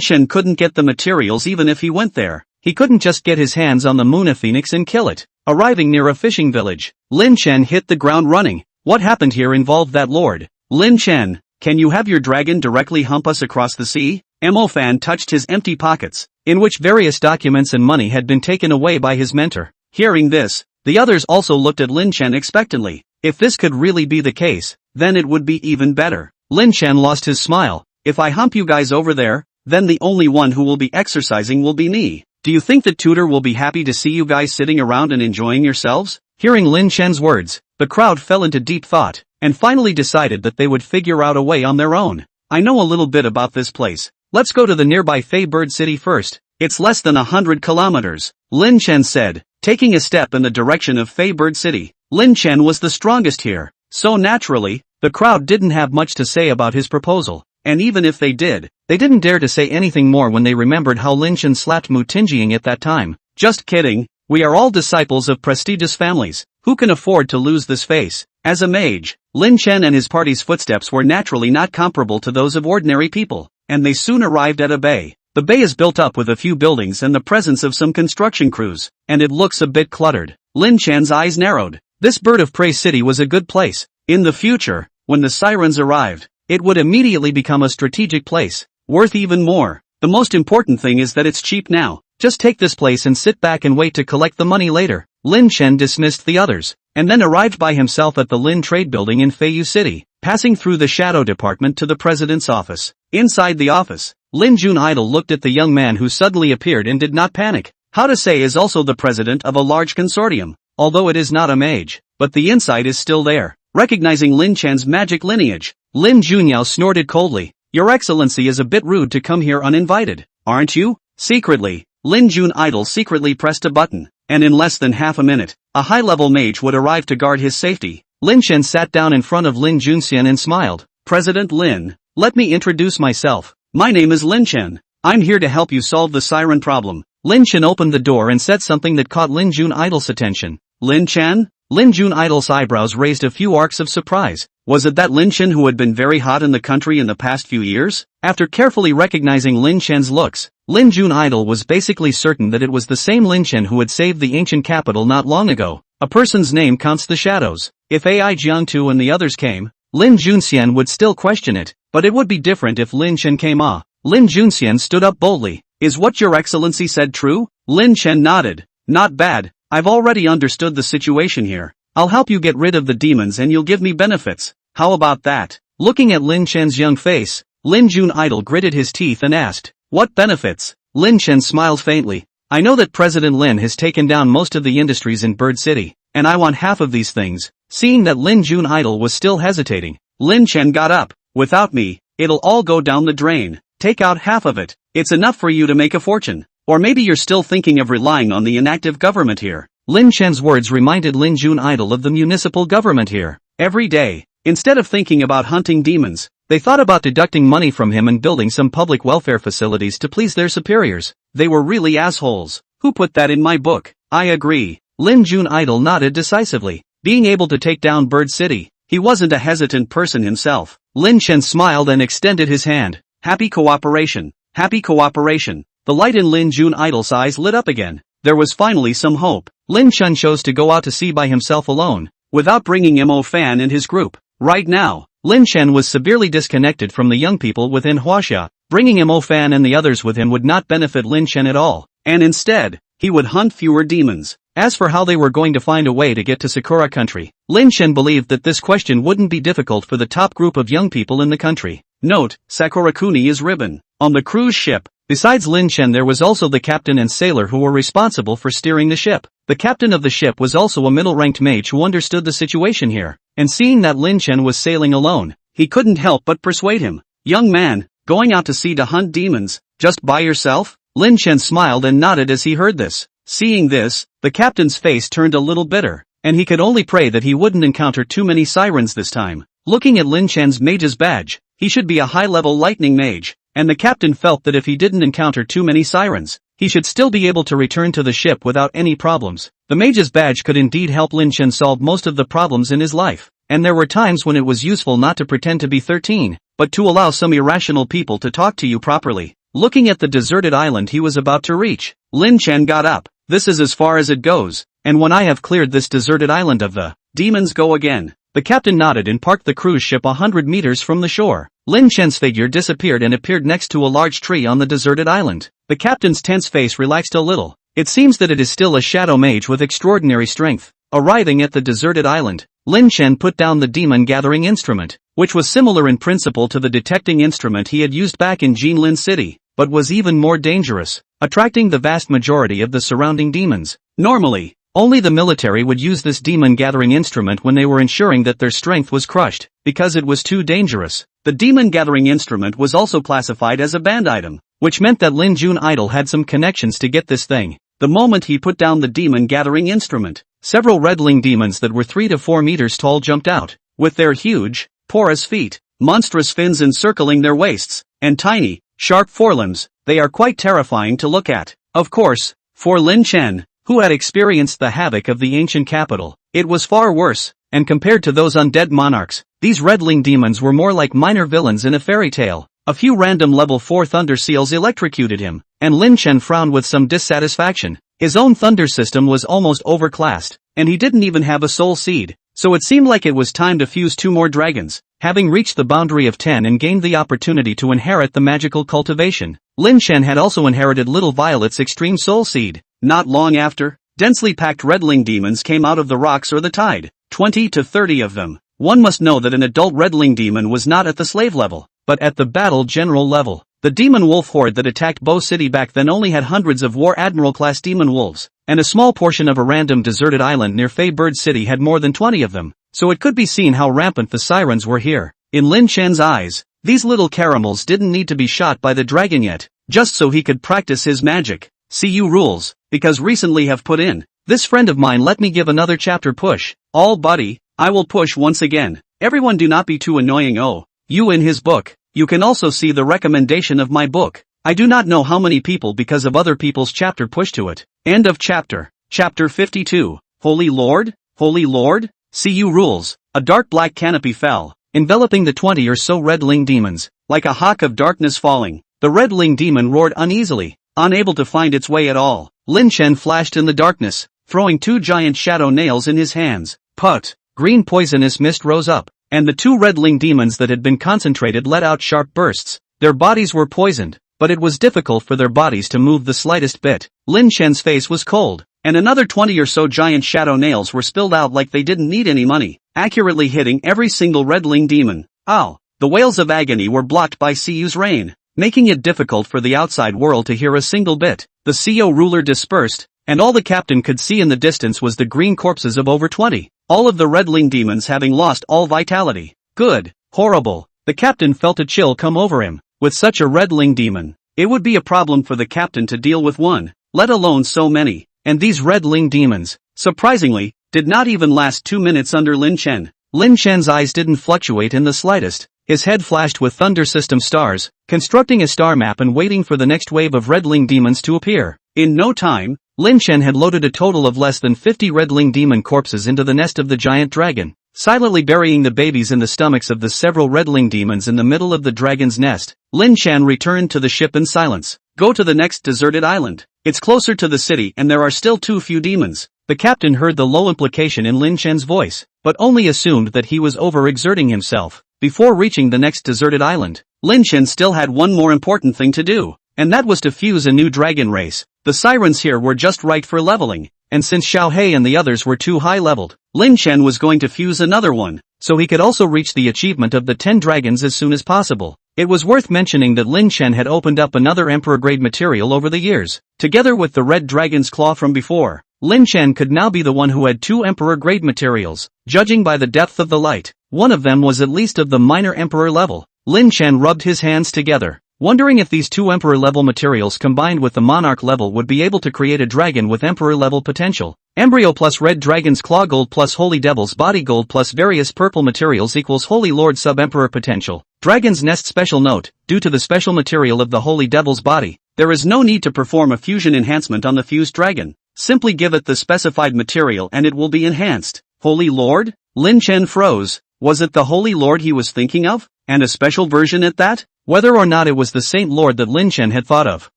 S1: Chen couldn't get the materials even if he went there. He couldn't just get his hands on the Muna Phoenix and kill it. Arriving near a fishing village, Lin Chen hit the ground running. What happened here involved that lord. Lin Chen, can you have your dragon directly hump us across the sea? Mo Fan touched his empty pockets, in which various documents and money had been taken away by his mentor. Hearing this, the others also looked at Lin Chen expectantly. If this could really be the case, then it would be even better. Lin Chen lost his smile. If I hump you guys over there, then the only one who will be exercising will be me. Do you think the tutor will be happy to see you guys sitting around and enjoying yourselves? Hearing Lin Chen's words, the crowd fell into deep thought, and finally decided that they would figure out a way on their own. I know a little bit about this place. Let's go to the nearby Fei Bird City first. It's less than 100 kilometers, Lin Chen said, taking a step in the direction of Fei Bird City. Lin Chen was the strongest here, so naturally, the crowd didn't have much to say about his proposal, and even if they did, they didn't dare to say anything more when they remembered how Lin Chen slapped Mu Tinjing at that time. Just kidding, we are all disciples of prestigious families, who can afford to lose this face? As a mage, Lin Chen and his party's footsteps were naturally not comparable to those of ordinary people, and they soon arrived at a bay. The bay is built up with a few buildings and the presence of some construction crews, and it looks a bit cluttered. Lin Chen's eyes narrowed. This bird of prey city was a good place. In the future, when the sirens arrived, it would immediately become a strategic place, worth even more. The most important thing is that it's cheap now. Just take this place and sit back and wait to collect the money later. Lin Chen dismissed the others, and then arrived by himself at the Lin Trade Building in Feiyu City, passing through the Shadow Department to the president's office. Inside the office, Lin Jun Idol looked at the young man who suddenly appeared and did not panic. How to say is also the president of a large consortium, although it is not a mage, but the insight is still there. Recognizing Lin Chen's magic lineage, Lin Junyao snorted coldly. Your Excellency is a bit rude to come here uninvited, aren't you? Secretly, Lin Jun Idol secretly pressed a button, and in less than half a minute, a high-level mage would arrive to guard his safety. Lin Chen sat down in front of Lin Junxian and smiled. President Lin, let me introduce myself. My name is Lin Chen. I'm here to help you solve the siren problem. Lin Chen opened the door and said something that caught Lin Jun Idol's attention. Lin Chen? Lin Jun Idol's eyebrows raised a few arcs of surprise. Was it that Lin Chen who had been very hot in the country in the past few years? After carefully recognizing Lin Chen's looks, Lin Jun Idol was basically certain that it was the same Lin Chen who had saved the ancient capital not long ago. A person's name counts the shadows. If Ai Jiangtu and the others came, Lin Junxian would still question it, but it would be different if Lin Chen came. Lin Junxian stood up boldly. Is what your excellency said true? Lin Chen nodded. Not bad, I've already understood the situation here. I'll help you get rid of the demons and you'll give me benefits. How about that? Looking at Lin Chen's young face, Lin Jun Idol gritted his teeth and asked, what benefits? Lin Chen smiled faintly. I know that President Lin has taken down most of the industries in Bird City, and I want half of these things. Seeing that Lin Jun Idol was still hesitating, Lin Chen got up. Without me, it'll all go down the drain. Take out half of it. It's enough for you to make a fortune. Or maybe you're still thinking of relying on the inactive government here. Lin Chen's words reminded Lin Jun Idol of the municipal government here. Every day, instead of thinking about hunting demons, they thought about deducting money from him and building some public welfare facilities to please their superiors. They were really assholes. Who put that in my book? I agree. Lin Jun Idol nodded decisively. Being able to take down Bird City, he wasn't a hesitant person himself. Lin Chen smiled and extended his hand. Happy cooperation. Happy cooperation. The light in Lin Jun Idol's eyes lit up again. There was finally some hope. Lin Chen chose to go out to sea by himself alone, without bringing Mo Fan and his group. Right now, Lin Chen was severely disconnected from the young people within Huaxia. Bringing Mo Fan and the others with him would not benefit Lin Chen at all, and instead, he would hunt fewer demons. As for how they were going to find a way to get to Sakura country, Lin Chen believed that this question wouldn't be difficult for the top group of young people in the country. Note, Sakurakuni is ribbon. On the cruise ship, besides Lin Chen there was also the captain and sailor who were responsible for steering the ship. The captain of the ship was also a middle-ranked mage who understood the situation here, and seeing that Lin Chen was sailing alone, he couldn't help but persuade him. Young man, going out to sea to hunt demons, just by yourself? Lin Chen smiled and nodded as he heard this. Seeing this, the captain's face turned a little bitter, and he could only pray that he wouldn't encounter too many sirens this time. Looking at Lin Chen's mage's badge, he should be a high-level lightning mage, and the captain felt that if he didn't encounter too many sirens, he should still be able to return to the ship without any problems. The mage's badge could indeed help Lin Chen solve most of the problems in his life, and there were times when it was useful not to pretend to be 13, but to allow some irrational people to talk to you properly. Looking at the deserted island he was about to reach, Lin Chen got up. This is as far as it goes, and when I have cleared this deserted island of the demons go again. The captain nodded and parked the cruise ship 100 meters from the shore. Lin Chen's figure disappeared and appeared next to a large tree on the deserted island. The captain's tense face relaxed a little. It seems that it is still a shadow mage with extraordinary strength. Arriving at the deserted island, Lin Chen put down the demon-gathering instrument, which was similar in principle to the detecting instrument he had used back in Jinlin City, but was even more dangerous, attracting the vast majority of the surrounding demons. Normally, only the military would use this demon-gathering instrument when they were ensuring that their strength was crushed, because it was too dangerous. The demon-gathering instrument was also classified as a banned item, which meant that Lin Jun Idol had some connections to get this thing. The moment he put down the demon-gathering instrument, several redling demons that were 3 to 4 meters tall jumped out, with their huge, porous feet, monstrous fins encircling their waists, and tiny, sharp forelimbs. They are quite terrifying to look at. Of course, for Lin Chen, who had experienced the havoc of the ancient capital, it was far worse, and compared to those undead monarchs, these redling demons were more like minor villains in a fairy tale. A few random level 4 thunder seals electrocuted him, and Lin Chen frowned with some dissatisfaction. His own thunder system was almost overclassed, and he didn't even have a soul seed, so it seemed like it was time to fuse 2 more dragons. Having reached the boundary of 10 and gained the opportunity to inherit the magical cultivation, Lin Chen had also inherited Little Violet's extreme soul seed. Not long after, densely packed redling demons came out of the rocks or the tide, 20 to 30 of them. One must know that an adult redling demon was not at the slave level, but at the battle general level. The demon wolf horde that attacked Bo City back then only had hundreds of war admiral class demon wolves, and a small portion of a random deserted island near Fei Bird City had more than 20 of them, so it could be seen how rampant the sirens were here. In Lin Chen's eyes, these little caramels didn't need to be shot by the dragon yet, just so he could practice his magic. CU rules, because recently have put in. This friend of mine let me give another chapter push. All buddy, I will push once again. Everyone do not be too annoying. Oh, you in his book. You can also see the recommendation of my book. I do not know how many people because of other people's chapter push to it. End of chapter. Chapter 52. Holy Lord? Holy Lord? See you rules. A dark black canopy fell, enveloping the 20 or so red-linged demons. Like a hawk of darkness falling, the red-linged demon roared uneasily, unable to find its way at all. Lin Chen flashed in the darkness, throwing 2 giant shadow nails in his hands. Put! Green poisonous mist rose up, and the 2 red-linged demons that had been concentrated let out sharp bursts. Their bodies were poisoned, but it was difficult for their bodies to move the slightest bit. Lin Chen's face was cold, and another 20 or so giant shadow nails were spilled out like they didn't need any money, accurately hitting every single red-linged demon. Ow! The wails of agony were blocked by Siyu's rain, making it difficult for the outside world to hear a single bit. The CEO ruler dispersed, and all the captain could see in the distance was the green corpses of over 20, all of the red-linged demons having lost all vitality. Good. Horrible. The captain felt a chill come over him. With such a red-linged demon, it would be a problem for the captain to deal with one, let alone so many. And these red-linged demons, surprisingly, did not even last 2 minutes under Lin Chen. Lin Chen's eyes didn't fluctuate in the slightest. His head flashed with thunder system stars, constructing a star map and waiting for the next wave of red-linged demons to appear. In no time, Lin Chen had loaded a total of less than 50 red-linged demon corpses into the nest of the giant dragon, silently burying the babies in the stomachs of the several red-linged demons in the middle of the dragon's nest. Lin Chen returned to the ship in silence. Go to the next deserted island. It's closer to the city and there are still too few demons. The captain heard the low implication in Lin Chen's voice, but only assumed that he was overexerting himself. Before reaching the next deserted island, Lin Chen still had one more important thing to do, and that was to fuse a new dragon race. The sirens here were just right for leveling, and since Xiao Hei and the others were too high leveled, Lin Chen was going to fuse another one, so he could also reach the achievement of the 10 dragons as soon as possible. It was worth mentioning that Lin Chen had opened up another emperor-grade material over the years. Together with the red dragon's claw from before, Lin Chen could now be the one who had 2 emperor-grade materials. Judging by the depth of the light, one of them was at least of the minor emperor level. Lin Chen rubbed his hands together, wondering if these 2 emperor-level materials combined with the monarch level would be able to create a dragon with emperor-level potential. Embryo plus red dragon's claw gold plus holy devil's body gold plus various purple materials equals holy lord sub-emperor potential. Dragon's nest special note, due to the special material of the holy devil's body, there is no need to perform a fusion enhancement on the fused dragon. Simply give it the specified material and it will be enhanced. Holy Lord? Lin Chen froze. Was it the Holy Lord he was thinking of? And a special version at that? Whether or not it was the Saint Lord that Lin Chen had thought of,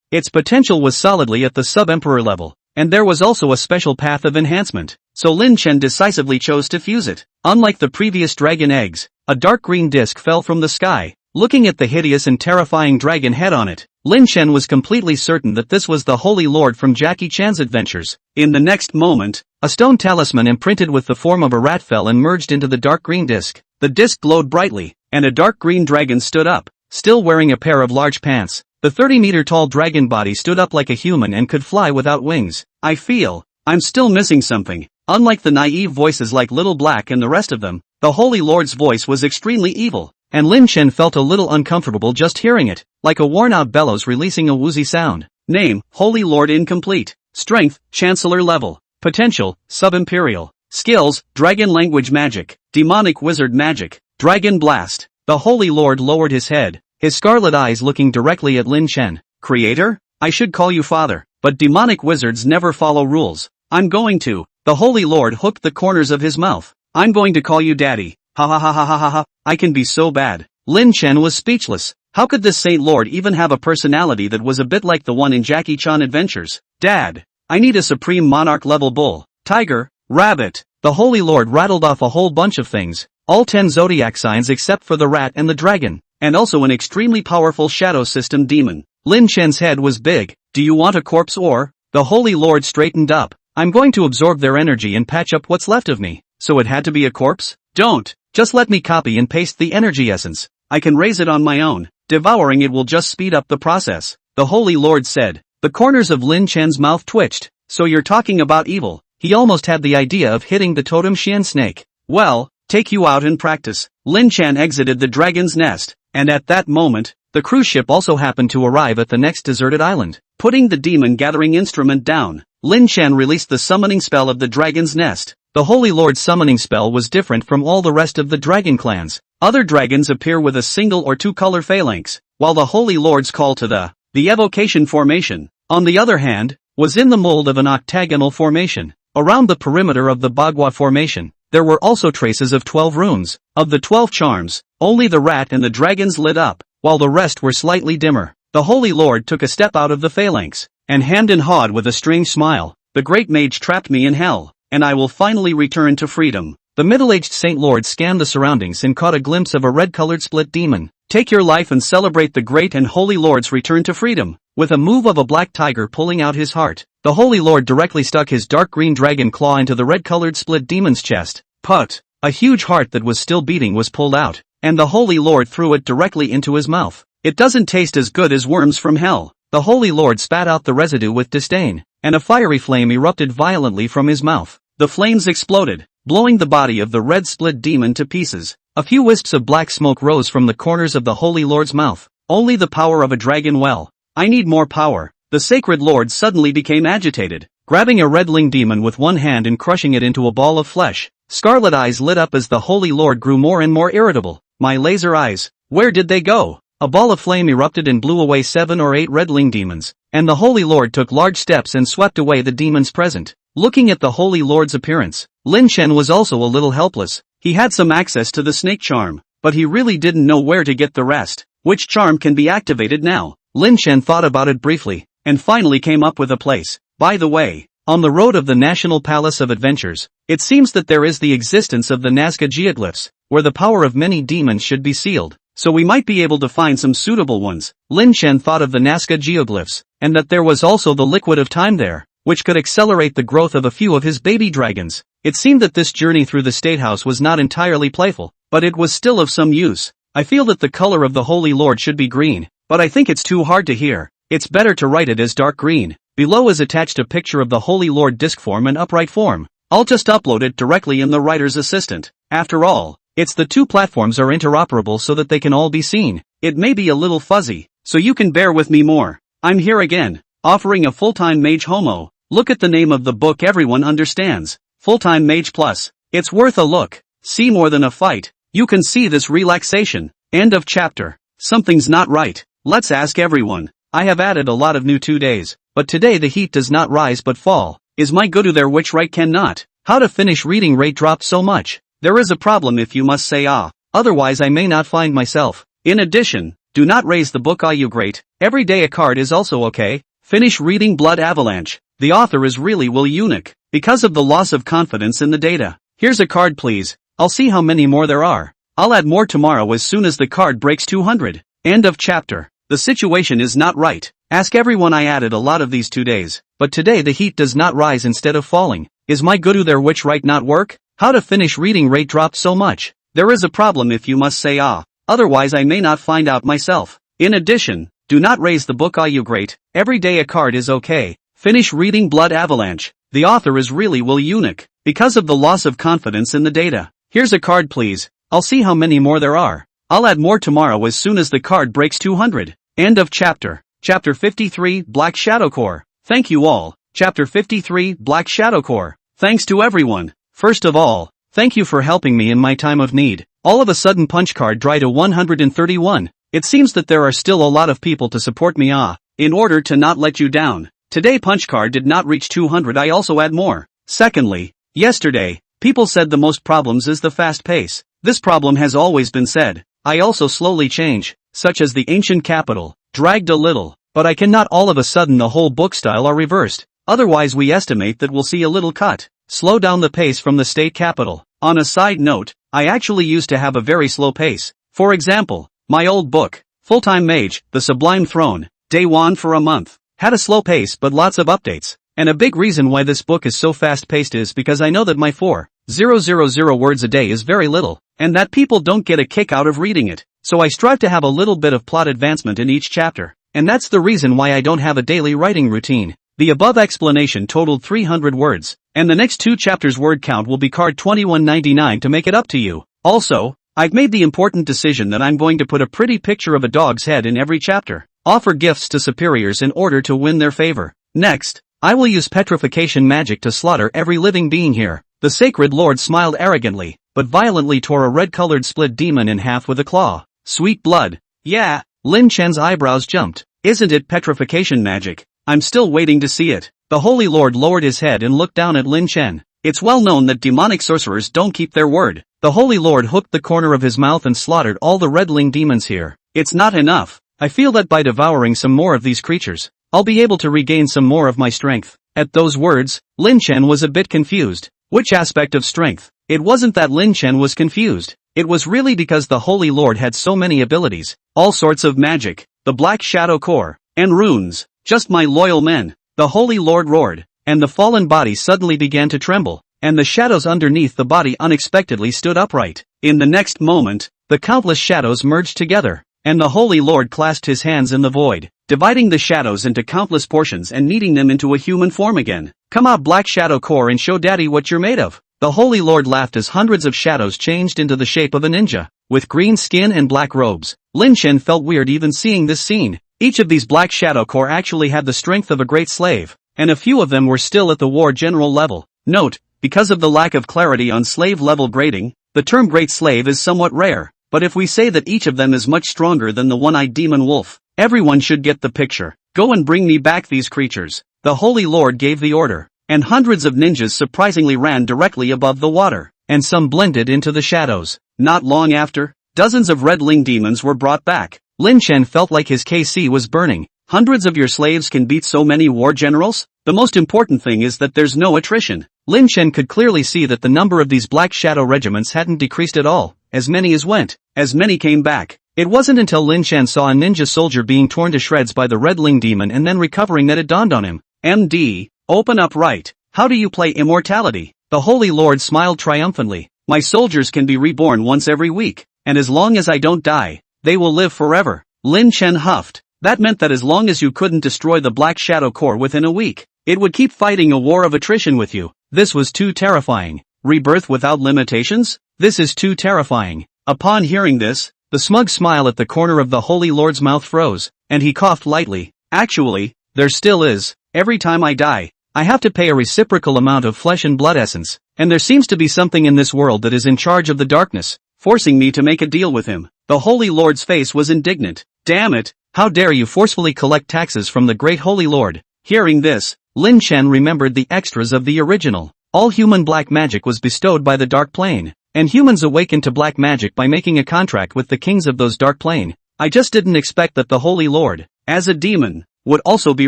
S1: its potential was solidly at the sub-emperor level, and there was also a special path of enhancement, so Lin Chen decisively chose to fuse it. Unlike the previous dragon eggs, a dark green disc fell from the sky. Looking at the hideous and terrifying dragon head on it, Lin Chen was completely certain that this was the Holy Lord from Jackie Chan's adventures. In the next moment, a stone talisman imprinted with the form of a rat fell and merged into the dark green disc. The disc glowed brightly, and a dark green dragon stood up, still wearing a pair of large pants. The 30-meter-tall dragon body stood up like a human and could fly without wings. I feel I'm still missing something. Unlike the naive voices like Little Black and the rest of them, the Holy Lord's voice was extremely evil, and Lin Chen felt a little uncomfortable just hearing it, like a worn-out bellows releasing a woozy sound. Name, Holy Lord incomplete. Strength, Chancellor level. Potential, Sub-Imperial. Skills, Dragon Language Magic, Demonic Wizard Magic, Dragon Blast. The Holy Lord lowered his head, his scarlet eyes looking directly at Lin Chen. Creator? I should call you father, but demonic wizards never follow rules. I'm going to. The Holy Lord hooked the corners of his mouth. I'm going to call you daddy. Ha ha ha ha ha ha ha. I can be so bad. Lin Chen was speechless. How could this Saint Lord even have a personality that was a bit like the one in Jackie Chan Adventures? Dad, I need a supreme monarch level bull, tiger, rabbit. The Holy Lord rattled off a whole bunch of things, all 10 zodiac signs except for the rat and the dragon, and also an extremely powerful shadow system demon. Lin Chen's head was big. Do you want a corpse or? The Holy Lord straightened up. I'm going to absorb their energy and patch up what's left of me. So it had to be a corpse? Don't. Just let me copy and paste the energy essence. I can raise it on my own. Devouring it will just speed up the process. The Holy Lord said. The corners of Lin Chen's mouth twitched. So you're talking about evil. He almost had the idea of hitting the totem Xian snake. Well, take you out and practice. Lin Chen exited the dragon's nest, and at that moment, the cruise ship also happened to arrive at the next deserted island. Putting the demon gathering instrument down, Lin Chen released the summoning spell of the dragon's nest. The Holy Lord's summoning spell was different from all the rest of the dragon clans. Other dragons appear with a single or 2 color phalanx, while the Holy Lord's call to the evocation formation, on the other hand, was in the mold of an octagonal formation. Around the perimeter of the Bagua formation, there were also traces of 12 runes. Of the 12 charms, only the rat and the dragons lit up, while the rest were slightly dimmer. The Holy Lord took a step out of the phalanx, and hand in hand with a strange smile, "The great mage trapped me in hell, and I will finally return to freedom." The middle-aged Saint Lord scanned the surroundings and caught a glimpse of a red-colored split demon. "Take your life and celebrate the great and holy Lord's return to freedom." With a move of a black tiger pulling out his heart, the Holy Lord directly stuck his dark green dragon claw into the red-colored split demon's chest. Put! A huge heart that was still beating was pulled out, and the Holy Lord threw it directly into his mouth. "It doesn't taste as good as worms from hell." The Holy Lord spat out the residue with disdain, and a fiery flame erupted violently from his mouth. The flames exploded, blowing the body of the red split demon to pieces. A few wisps of black smoke rose from the corners of the Holy Lord's mouth. "Only the power of a dragon well. I need more power." The Sacred Lord suddenly became agitated, grabbing a redling demon with one hand and crushing it into a ball of flesh. Scarlet eyes lit up as the Holy Lord grew more and more irritable. "My laser eyes, where did they go?" A ball of flame erupted and blew away 7 or 8 redling demons, and the Holy Lord took large steps and swept away the demons present. Looking at the Holy Lord's appearance, Lin Shen was also a little helpless. He had some access to the snake charm, but he really didn't know where to get the rest. Which charm can be activated now? Lin Shen thought about it briefly, and finally came up with a place. By the way, on the road of the National Palace of Adventures, it seems that there is the existence of the Nazca geoglyphs, where the power of many demons should be sealed, so we might be able to find some suitable ones. Lin Shen thought of the Nazca geoglyphs, and that there was also the liquid of time there, which could accelerate the growth of a few of his baby dragons. It seemed that this journey through the State House was not entirely playful, but it was still of some use. I feel that the color of the Holy Lord should be green, but I think it's too hard to hear. It's better to write it as dark green. Below is attached a picture of the Holy Lord disc form and upright form. I'll just upload it directly in the writer's assistant. After all, it's the two platforms are interoperable so that they can all be seen. It may be a little fuzzy, so you can bear with me more. I'm here again, offering a full-time mage homo. Look at the name of the book everyone understands. Full-Time Mage Plus. It's worth a look. See more than a fight. You can see this relaxation. End of chapter. Something's not right. Let's ask everyone. I have added a lot of new 2 days, but today the heat does not rise but fall. Is my go-to there which right cannot? How to finish reading rate dropped so much? There is a problem if you must say ah, otherwise I may not find myself. In addition, do not raise the book you great. Every day a card is also okay. Finish reading Blood Avalanche. The author is really Will Eunuch, because of the loss of confidence in the data. Here's a card please. I'll see how many more there are. I'll add more tomorrow as soon as the card breaks 200. End of chapter. The situation is not right. Ask everyone. I added a lot of these 2 days, but today the heat does not rise instead of falling. Is my go-to there which right not work? How to finish reading rate dropped so much? There is a problem if you must say ah, otherwise I may not find out myself. In addition, do not raise the book you great. Every day a card is okay. Finish reading Blood Avalanche. The author is really Will Eunuch, because of the loss of confidence in the data. Here's a card please. I'll see how many more there are. I'll add more tomorrow as soon as the card breaks 200. End of chapter. Chapter 53, Black Shadow Core. Thank you all. Chapter 53, Black Shadow Core. Thanks to everyone. First of all, thank you for helping me in my time of need. All of a sudden punch card dry to 131. It seems that there are still a lot of people to support me in order to not let you down. Today punch card did not reach 200. I also add more. Secondly, yesterday, people said the most problems is the fast pace. This problem has always been said. I also slowly change, such as the ancient capital, dragged a little, but I cannot all of a sudden the whole book style are reversed. Otherwise we estimate that we'll see a little cut. Slow down the pace from the state capital. On a side note, I actually used to have a very slow pace. For example, my old book, Full-Time Mage, The Sublime Throne, Day 1 for a month, had a slow pace but lots of updates. And a big reason why this book is so fast-paced is because I know that my 4,000 words a day is very little, and that people don't get a kick out of reading it. So I strive to have a little bit of plot advancement in each chapter, and that's the reason why I don't have a daily writing routine. The above explanation totaled 300 words, and the next 2 chapters' word count will be card 2199 to make it up to you. Also, I've made the important decision that I'm going to put a pretty picture of a dog's head in every chapter. Offer gifts to superiors in order to win their favor. Next, I will use petrification magic to slaughter every living being here. The Sacred Lord smiled arrogantly, but violently tore a red-colored split demon in half with a claw. Sweet blood. Yeah, Lin Chen's eyebrows jumped. Isn't it petrification magic? I'm still waiting to see it. The Holy Lord lowered his head and looked down at Lin Chen. It's well known that demonic sorcerers don't keep their word. The Holy Lord hooked the corner of his mouth and slaughtered all the redling demons here. It's not enough. I feel that by devouring some more of these creatures, I'll be able to regain some more of my strength. At those words, Lin Chen was a bit confused. Which aspect of strength? It wasn't that Lin Chen was confused. It was really because the Holy Lord had so many abilities, all sorts of magic, the Black Shadow Core, and runes. Just my loyal men. The Holy Lord roared, and the fallen body suddenly began to tremble, and the shadows underneath the body unexpectedly stood upright. In the next moment, the countless shadows merged together, and the Holy Lord clasped his hands in the void, dividing the shadows into countless portions and kneading them into a human form again. Come out, Black Shadow Core, and show daddy what you're made of. The Holy Lord laughed as hundreds of shadows changed into the shape of a ninja, with green skin and black robes. Lin Chen felt weird even seeing this scene. Each of these Black Shadow Core actually had the strength of a great slave, and a few of them were still at the war general level. Note, because of the lack of clarity on slave level grading, the term great slave is somewhat rare, but if we say that each of them is much stronger than the one-eyed demon wolf, everyone should get the picture. Go and bring me back these creatures. The Holy Lord gave the order, and hundreds of ninjas surprisingly ran directly above the water, and some blended into the shadows. Not long after, dozens of redling demons were brought back. Lin Chen felt like his KC was burning. Hundreds of your slaves can beat so many war generals? The most important thing is that there's no attrition. Lin Chen could clearly see that the number of these Black Shadow regiments hadn't decreased at all. As many as went, as many came back. It wasn't until Lin Chen saw a ninja soldier being torn to shreds by the redling demon and then recovering that it dawned on him. MD, open up right. How do you play immortality? The Holy Lord smiled triumphantly. My soldiers can be reborn once every week, and as long as I don't die, they will live forever. Lin Chen huffed. That meant that as long as you couldn't destroy the Black Shadow Core within a week, it would keep fighting a war of attrition with you. This was too terrifying. Rebirth without limitations? This is too terrifying. Upon hearing this, the smug smile at the corner of the Holy Lord's mouth froze, and he coughed lightly. Actually, there still is. Every time I die, I have to pay a reciprocal amount of flesh and blood essence, and there seems to be something in this world that is in charge of the darkness, forcing me to make a deal with him. The Holy Lord's face was indignant. Damn it, how dare you forcefully collect taxes from the great Holy Lord? Hearing this, Lin Chen remembered the extras of the original. All human black magic was bestowed by the Dark Plane, and humans awakened to black magic by making a contract with the kings of those Dark Plane. I just didn't expect that the Holy Lord, as a demon, would also be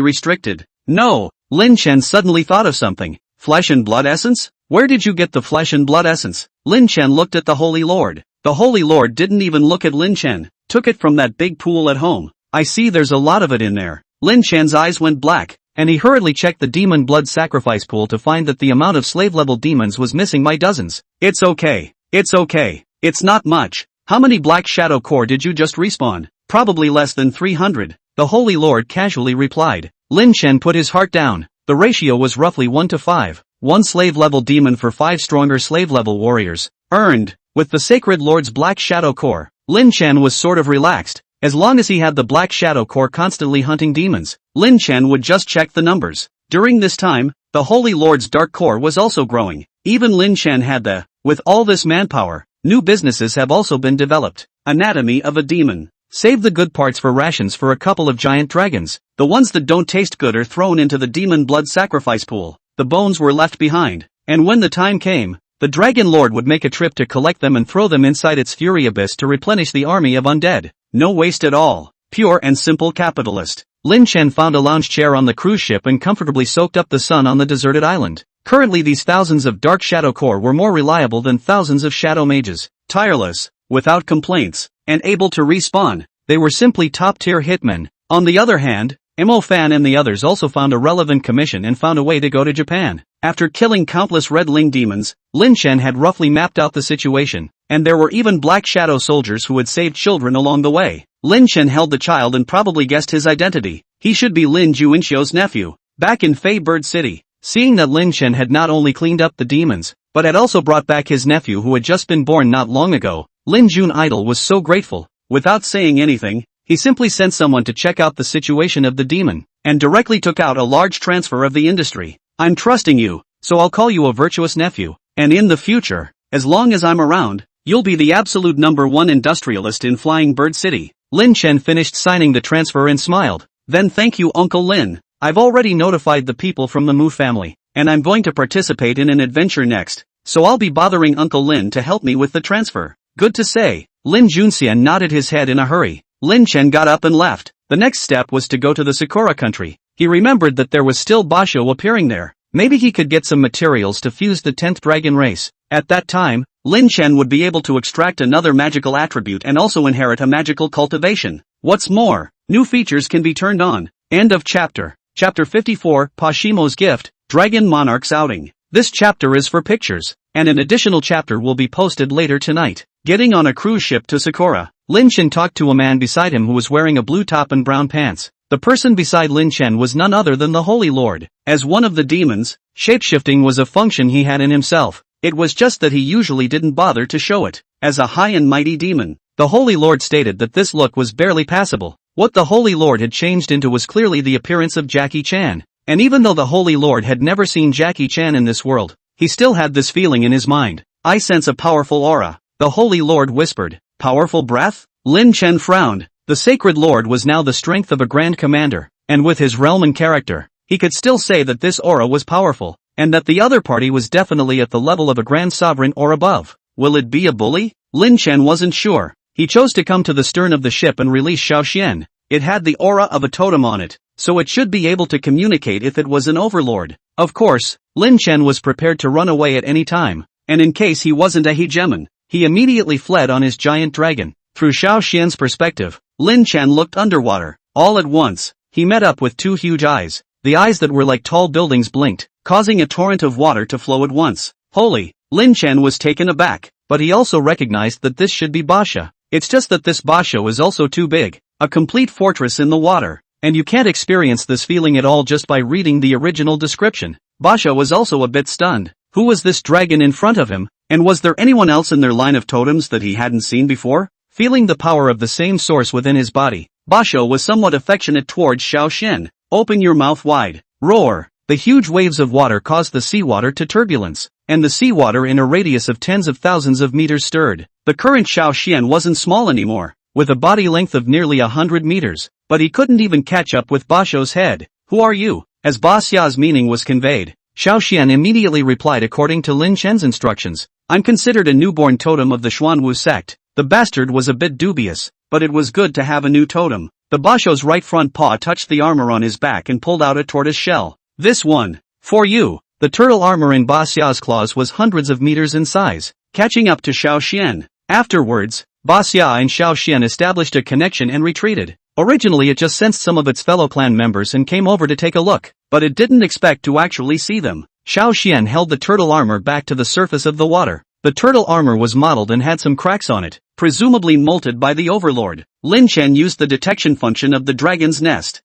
S1: restricted. No, Lin Chen suddenly thought of something. Flesh and blood essence? Where did you get the flesh and blood essence? Lin Chen looked at the Holy Lord. The Holy Lord didn't even look at Lin Chen. Took it from that big pool at home. I see there's a lot of it in there. Lin Chen's eyes went black, and he hurriedly checked the demon blood sacrifice pool to find that the amount of slave-level demons was missing by dozens. It's okay. It's okay. It's not much. How many Black Shadow Core did you just respawn? Probably less than 300. The Holy Lord casually replied. Lin Chen put his heart down. The ratio was roughly 1 to 5. 1 slave-level demon for 5 stronger slave-level warriors. Earned. With the Sacred Lord's Black Shadow Core, Lin Chen was sort of relaxed. As long as he had the Black Shadow Core constantly hunting demons, Lin Chen would just check the numbers. During this time, the Holy Lord's Dark Core was also growing. Even Lin Chen had the, with all this manpower, new businesses have also been developed. Anatomy of a demon. Save the good parts for rations for a couple of giant dragons. The ones that don't taste good are thrown into the demon blood sacrifice pool. The bones were left behind. And when the time came, the Dragon Lord would make a trip to collect them and throw them inside its fury abyss to replenish the army of undead. No waste at all. Pure and simple capitalist. Lin Chen found a lounge chair on the cruise ship and comfortably soaked up the sun on the deserted island. Currently these thousands of Dark Shadow Core were more reliable than thousands of Shadow Mages. Tireless, without complaints, and able to respawn. They were simply top-tier hitmen. On the other hand, Mo Fan and the others also found a relevant commission and found a way to go to Japan. After killing countless redling demons, Lin Chen had roughly mapped out the situation, and there were even Black Shadow soldiers who had saved children along the way. Lin Chen held the child and probably guessed his identity. He should be Lin Juinxiu's nephew. Back in Fei Bird City, seeing that Lin Chen had not only cleaned up the demons, but had also brought back his nephew who had just been born not long ago, Lin Jun Idol was so grateful. Without saying anything, he simply sent someone to check out the situation of the demon, and directly took out a large transfer of the industry. I'm trusting you, so I'll call you a virtuous nephew, and in the future, as long as I'm around, you'll be the absolute #1 industrialist in Flying Bird City. Lin Chen finished signing the transfer and smiled. Then thank you Uncle Lin. I've already notified the people from the Mu family, and I'm going to participate in an adventure next, so I'll be bothering Uncle Lin to help me with the transfer. Good to say. Lin Junxian nodded his head in a hurry. Lin Chen got up and left. The next step was to go to the Sakura country. He remembered that there was still Basho appearing there. Maybe he could get some materials to fuse the 10th dragon race. At that time, Lin Chen would be able to extract another magical attribute and also inherit a magical cultivation. What's more, new features can be turned on. End of chapter. Chapter 54, Pashimo's Gift, Dragon Monarch's Outing. This chapter is for pictures, and an additional chapter will be posted later tonight. Getting on a cruise ship to Sakura, Lin Chen talked to a man beside him who was wearing a blue top and brown pants. The person beside Lin Chen was none other than the Holy Lord. As one of the demons, shapeshifting was a function he had in himself. It was just that he usually didn't bother to show it. As a high and mighty demon, the Holy Lord stated that this look was barely passable. What the Holy Lord had changed into was clearly the appearance of Jackie Chan. And even though the Holy Lord had never seen Jackie Chan in this world, he still had this feeling in his mind. I sense a powerful aura. The Holy Lord whispered. Powerful breath? Lin Chen frowned. The Sacred Lord was now the strength of a Grand Commander, and with his realm and character, he could still say that this aura was powerful, and that the other party was definitely at the level of a Grand Sovereign or above. Will it be a bully? Lin Chen wasn't sure. He chose to come to the stern of the ship and release Xiao Xian. It had the aura of a totem on it, so it should be able to communicate if it was an overlord. Of course, Lin Chen was prepared to run away at any time, and in case he wasn't a hegemon, he immediately fled on his giant dragon. Through Xiao Xian's perspective, Lin Chen looked underwater. All at once, he met up with two huge eyes. The eyes that were like tall buildings blinked, causing a torrent of water to flow at once. Holy! Lin Chen was taken aback, but he also recognized that this should be Basha. It's just that this Basha is also too big. A complete fortress in the water. And you can't experience this feeling at all just by reading the original description. Basha was also a bit stunned. Who was this dragon in front of him? And was there anyone else in their line of totems that he hadn't seen before? Feeling the power of the same source within his body, Basho was somewhat affectionate towards Xiao Xian. Open your mouth wide. Roar. The huge waves of water caused the seawater to turbulence, and the seawater in a radius of tens of thousands of meters stirred. The current Xiao Xian wasn't small anymore, with a body length of nearly 100 meters, but he couldn't even catch up with Basho's head. Who are you? As Basya's meaning was conveyed, Xiao Xian immediately replied according to Lin Chen's instructions. I'm considered a newborn totem of the Xuanwu sect. The bastard was a bit dubious, but it was good to have a new totem. The Basho's right front paw touched the armor on his back and pulled out a tortoise shell. This one. For you. The turtle armor in Basya's claws was hundreds of meters in size, catching up to Xiao Xian. Afterwards, Basya and Xiao Xian established a connection and retreated. Originally it just sensed some of its fellow clan members and came over to take a look, but it didn't expect to actually see them. Xiao Xian held the turtle armor back to the surface of the water. The turtle armor was mottled and had some cracks on it, presumably molted by the overlord. Lin Chen used the detection function of the dragon's nest.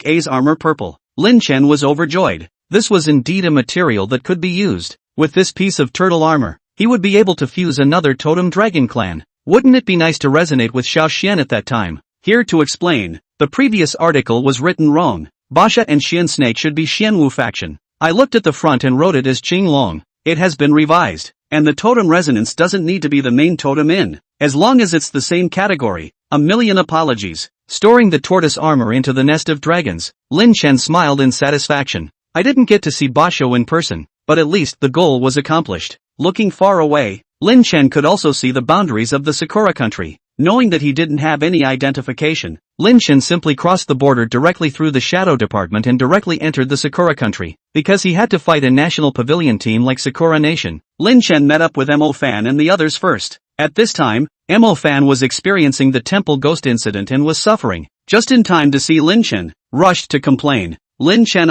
S1: A's armor purple. Lin Chen was overjoyed. This was indeed a material that could be used. With this piece of turtle armor, he would be able to fuse another totem dragon clan. Wouldn't it be nice to resonate with Xiao Xian at that time? Here to explain, the previous article was written wrong. Basha and Xian Snake should be Xianwu faction. I looked at the front and wrote it as Qing Long. It has been revised, and the totem resonance doesn't need to be the main totem in, as long as it's the same category. A million apologies. Storing the tortoise armor into the nest of dragons, Lin Chen smiled in satisfaction. I didn't get to see Basho in person, but at least the goal was accomplished. Looking far away, Lin Chen could also see the boundaries of the Sakura country. Knowing that he didn't have any identification, Lin Chen simply crossed the border directly through the Shadow Department and directly entered the Sakura country. Because he had to fight a national pavilion team like Sakura Nation, Lin Chen met up with Mo Fan and the others first. At this time, Mo Fan was experiencing the temple ghost incident and was suffering. Just in time to see Lin Chen, rushed to complain. Lin Chen,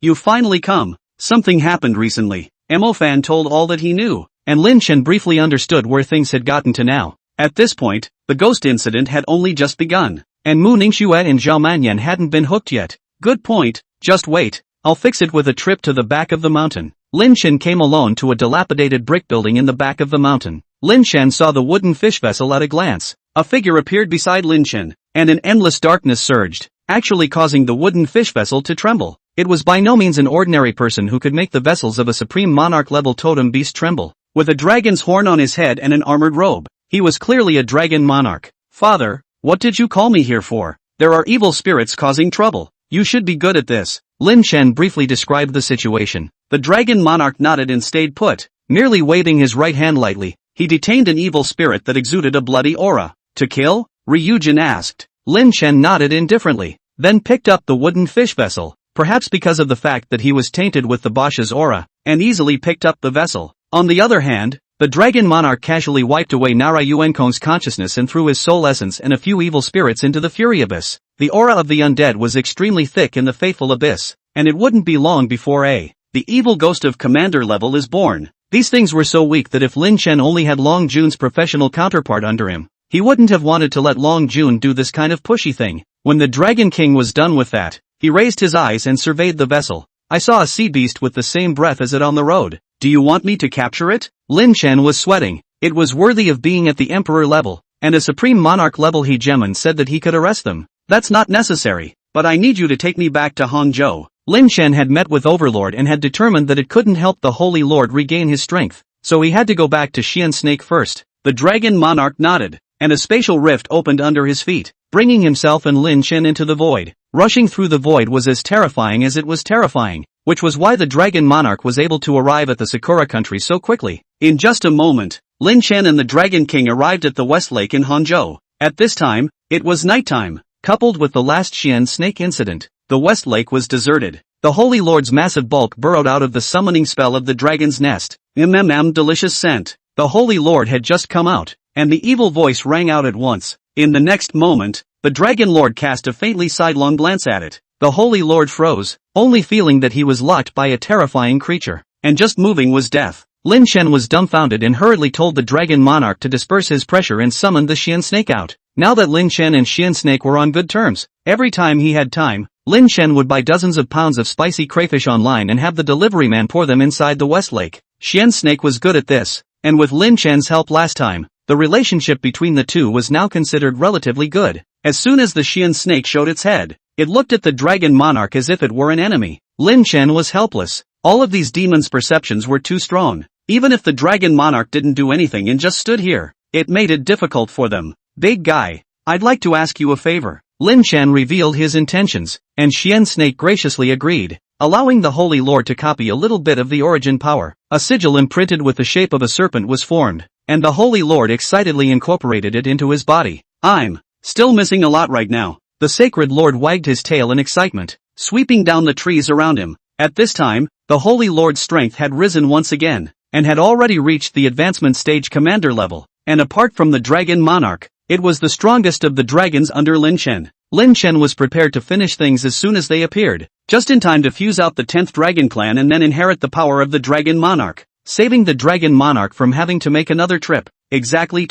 S1: you finally come. Something happened recently. Mo Fan told all that he knew, and Lin Chen briefly understood where things had gotten to now. At this point, the ghost incident had only just begun, and Mu Ningxue and Zhao Manyan hadn't been hooked yet. Good point, just wait, I'll fix it with a trip to the back of the mountain. Lin Chen came alone to a dilapidated brick building in the back of the mountain. Lin Chen saw the wooden fish vessel at a glance. A figure appeared beside Lin Chen, and an endless darkness surged, actually causing the wooden fish vessel to tremble. It was by no means an ordinary person who could make the vessels of a supreme monarch-level totem beast tremble. With a dragon's horn on his head and an armored robe, he was clearly a dragon monarch. Father, what did you call me here for? There are evil spirits causing trouble. You should be good at this. Lin Chen briefly described the situation. The dragon monarch nodded and stayed put, merely waving his right hand lightly. He detained an evil spirit that exuded a bloody aura. To kill? Ryujin asked. Lin Chen nodded indifferently, then picked up the wooden fish vessel, perhaps because of the fact that he was tainted with the Bosch's aura, and easily picked up the vessel. On the other hand, the dragon monarch casually wiped away Nara Yuenkong's consciousness and threw his soul essence and a few evil spirits into the Fury Abyss. The aura of the undead was extremely thick in the Faithful Abyss, and it wouldn't be long before the evil ghost of commander level is born. These things were so weak that if Lin Chen only had Long Jun's professional counterpart under him, he wouldn't have wanted to let Long Jun do this kind of pushy thing. When the Dragon King was done with that, he raised his eyes and surveyed the vessel. I saw a sea beast with the same breath as it on the road. Do you want me to capture it? Lin Chen was sweating. It was worthy of being at the emperor level, and a supreme monarch level. He Gemin said that he could arrest them. That's not necessary, but I need you to take me back to Hangzhou. Lin Chen had met with Overlord and had determined that it couldn't help the Holy Lord regain his strength, so he had to go back to Xian Snake first. The dragon monarch nodded, and a spatial rift opened under his feet, bringing himself and Lin Chen into the void. Rushing through the void was as terrifying as it was terrifying, which was why the dragon monarch was able to arrive at the Sakura country so quickly. In just a moment, Lin Chen and the Dragon King arrived at the West Lake in Hangzhou. At this time, it was nighttime. Coupled with the last Xian Snake incident, the West Lake was deserted. The Holy Lord's massive bulk burrowed out of the summoning spell of the dragon's nest. Delicious scent. The Holy Lord had just come out, and the evil voice rang out at once. In the next moment, the Dragon Lord cast a faintly sidelong glance at it. The Holy Lord froze, only feeling that he was locked by a terrifying creature, and just moving was death. Lin Chen was dumbfounded and hurriedly told the Dragon Monarch to disperse his pressure and summoned the Xian Snake out. Now that Lin Chen and Xian Snake were on good terms, every time he had time, Lin Chen would buy dozens of pounds of spicy crayfish online and have the delivery man pour them inside the West Lake. Xian Snake was good at this, and with Lin Chen's help last time, the relationship between the two was now considered relatively good. As soon as the Xian Snake showed its head, it looked at the Dragon Monarch as if it were an enemy. Lin Chen was helpless. All of these demons' perceptions were too strong. Even if the Dragon Monarch didn't do anything and just stood here, it made it difficult for them. Big guy, I'd like to ask you a favor. Lin Chen revealed his intentions, and Xian Snake graciously agreed, allowing the Holy Lord to copy a little bit of the origin power. A sigil imprinted with the shape of a serpent was formed, and the Holy Lord excitedly incorporated it into his body. I'm still missing a lot right now. The Sacred Lord wagged his tail in excitement, sweeping down the trees around him. At this time, the Holy Lord's strength had risen once again, and had already reached the advancement stage commander level, and apart from the Dragon Monarch, it was the strongest of the dragons under Lin Chen. Lin Chen was prepared to finish things as soon as they appeared, just in time to fuse out the 10th Dragon Clan and then inherit the power of the Dragon Monarch, saving the Dragon Monarch from having to make another trip. Exactly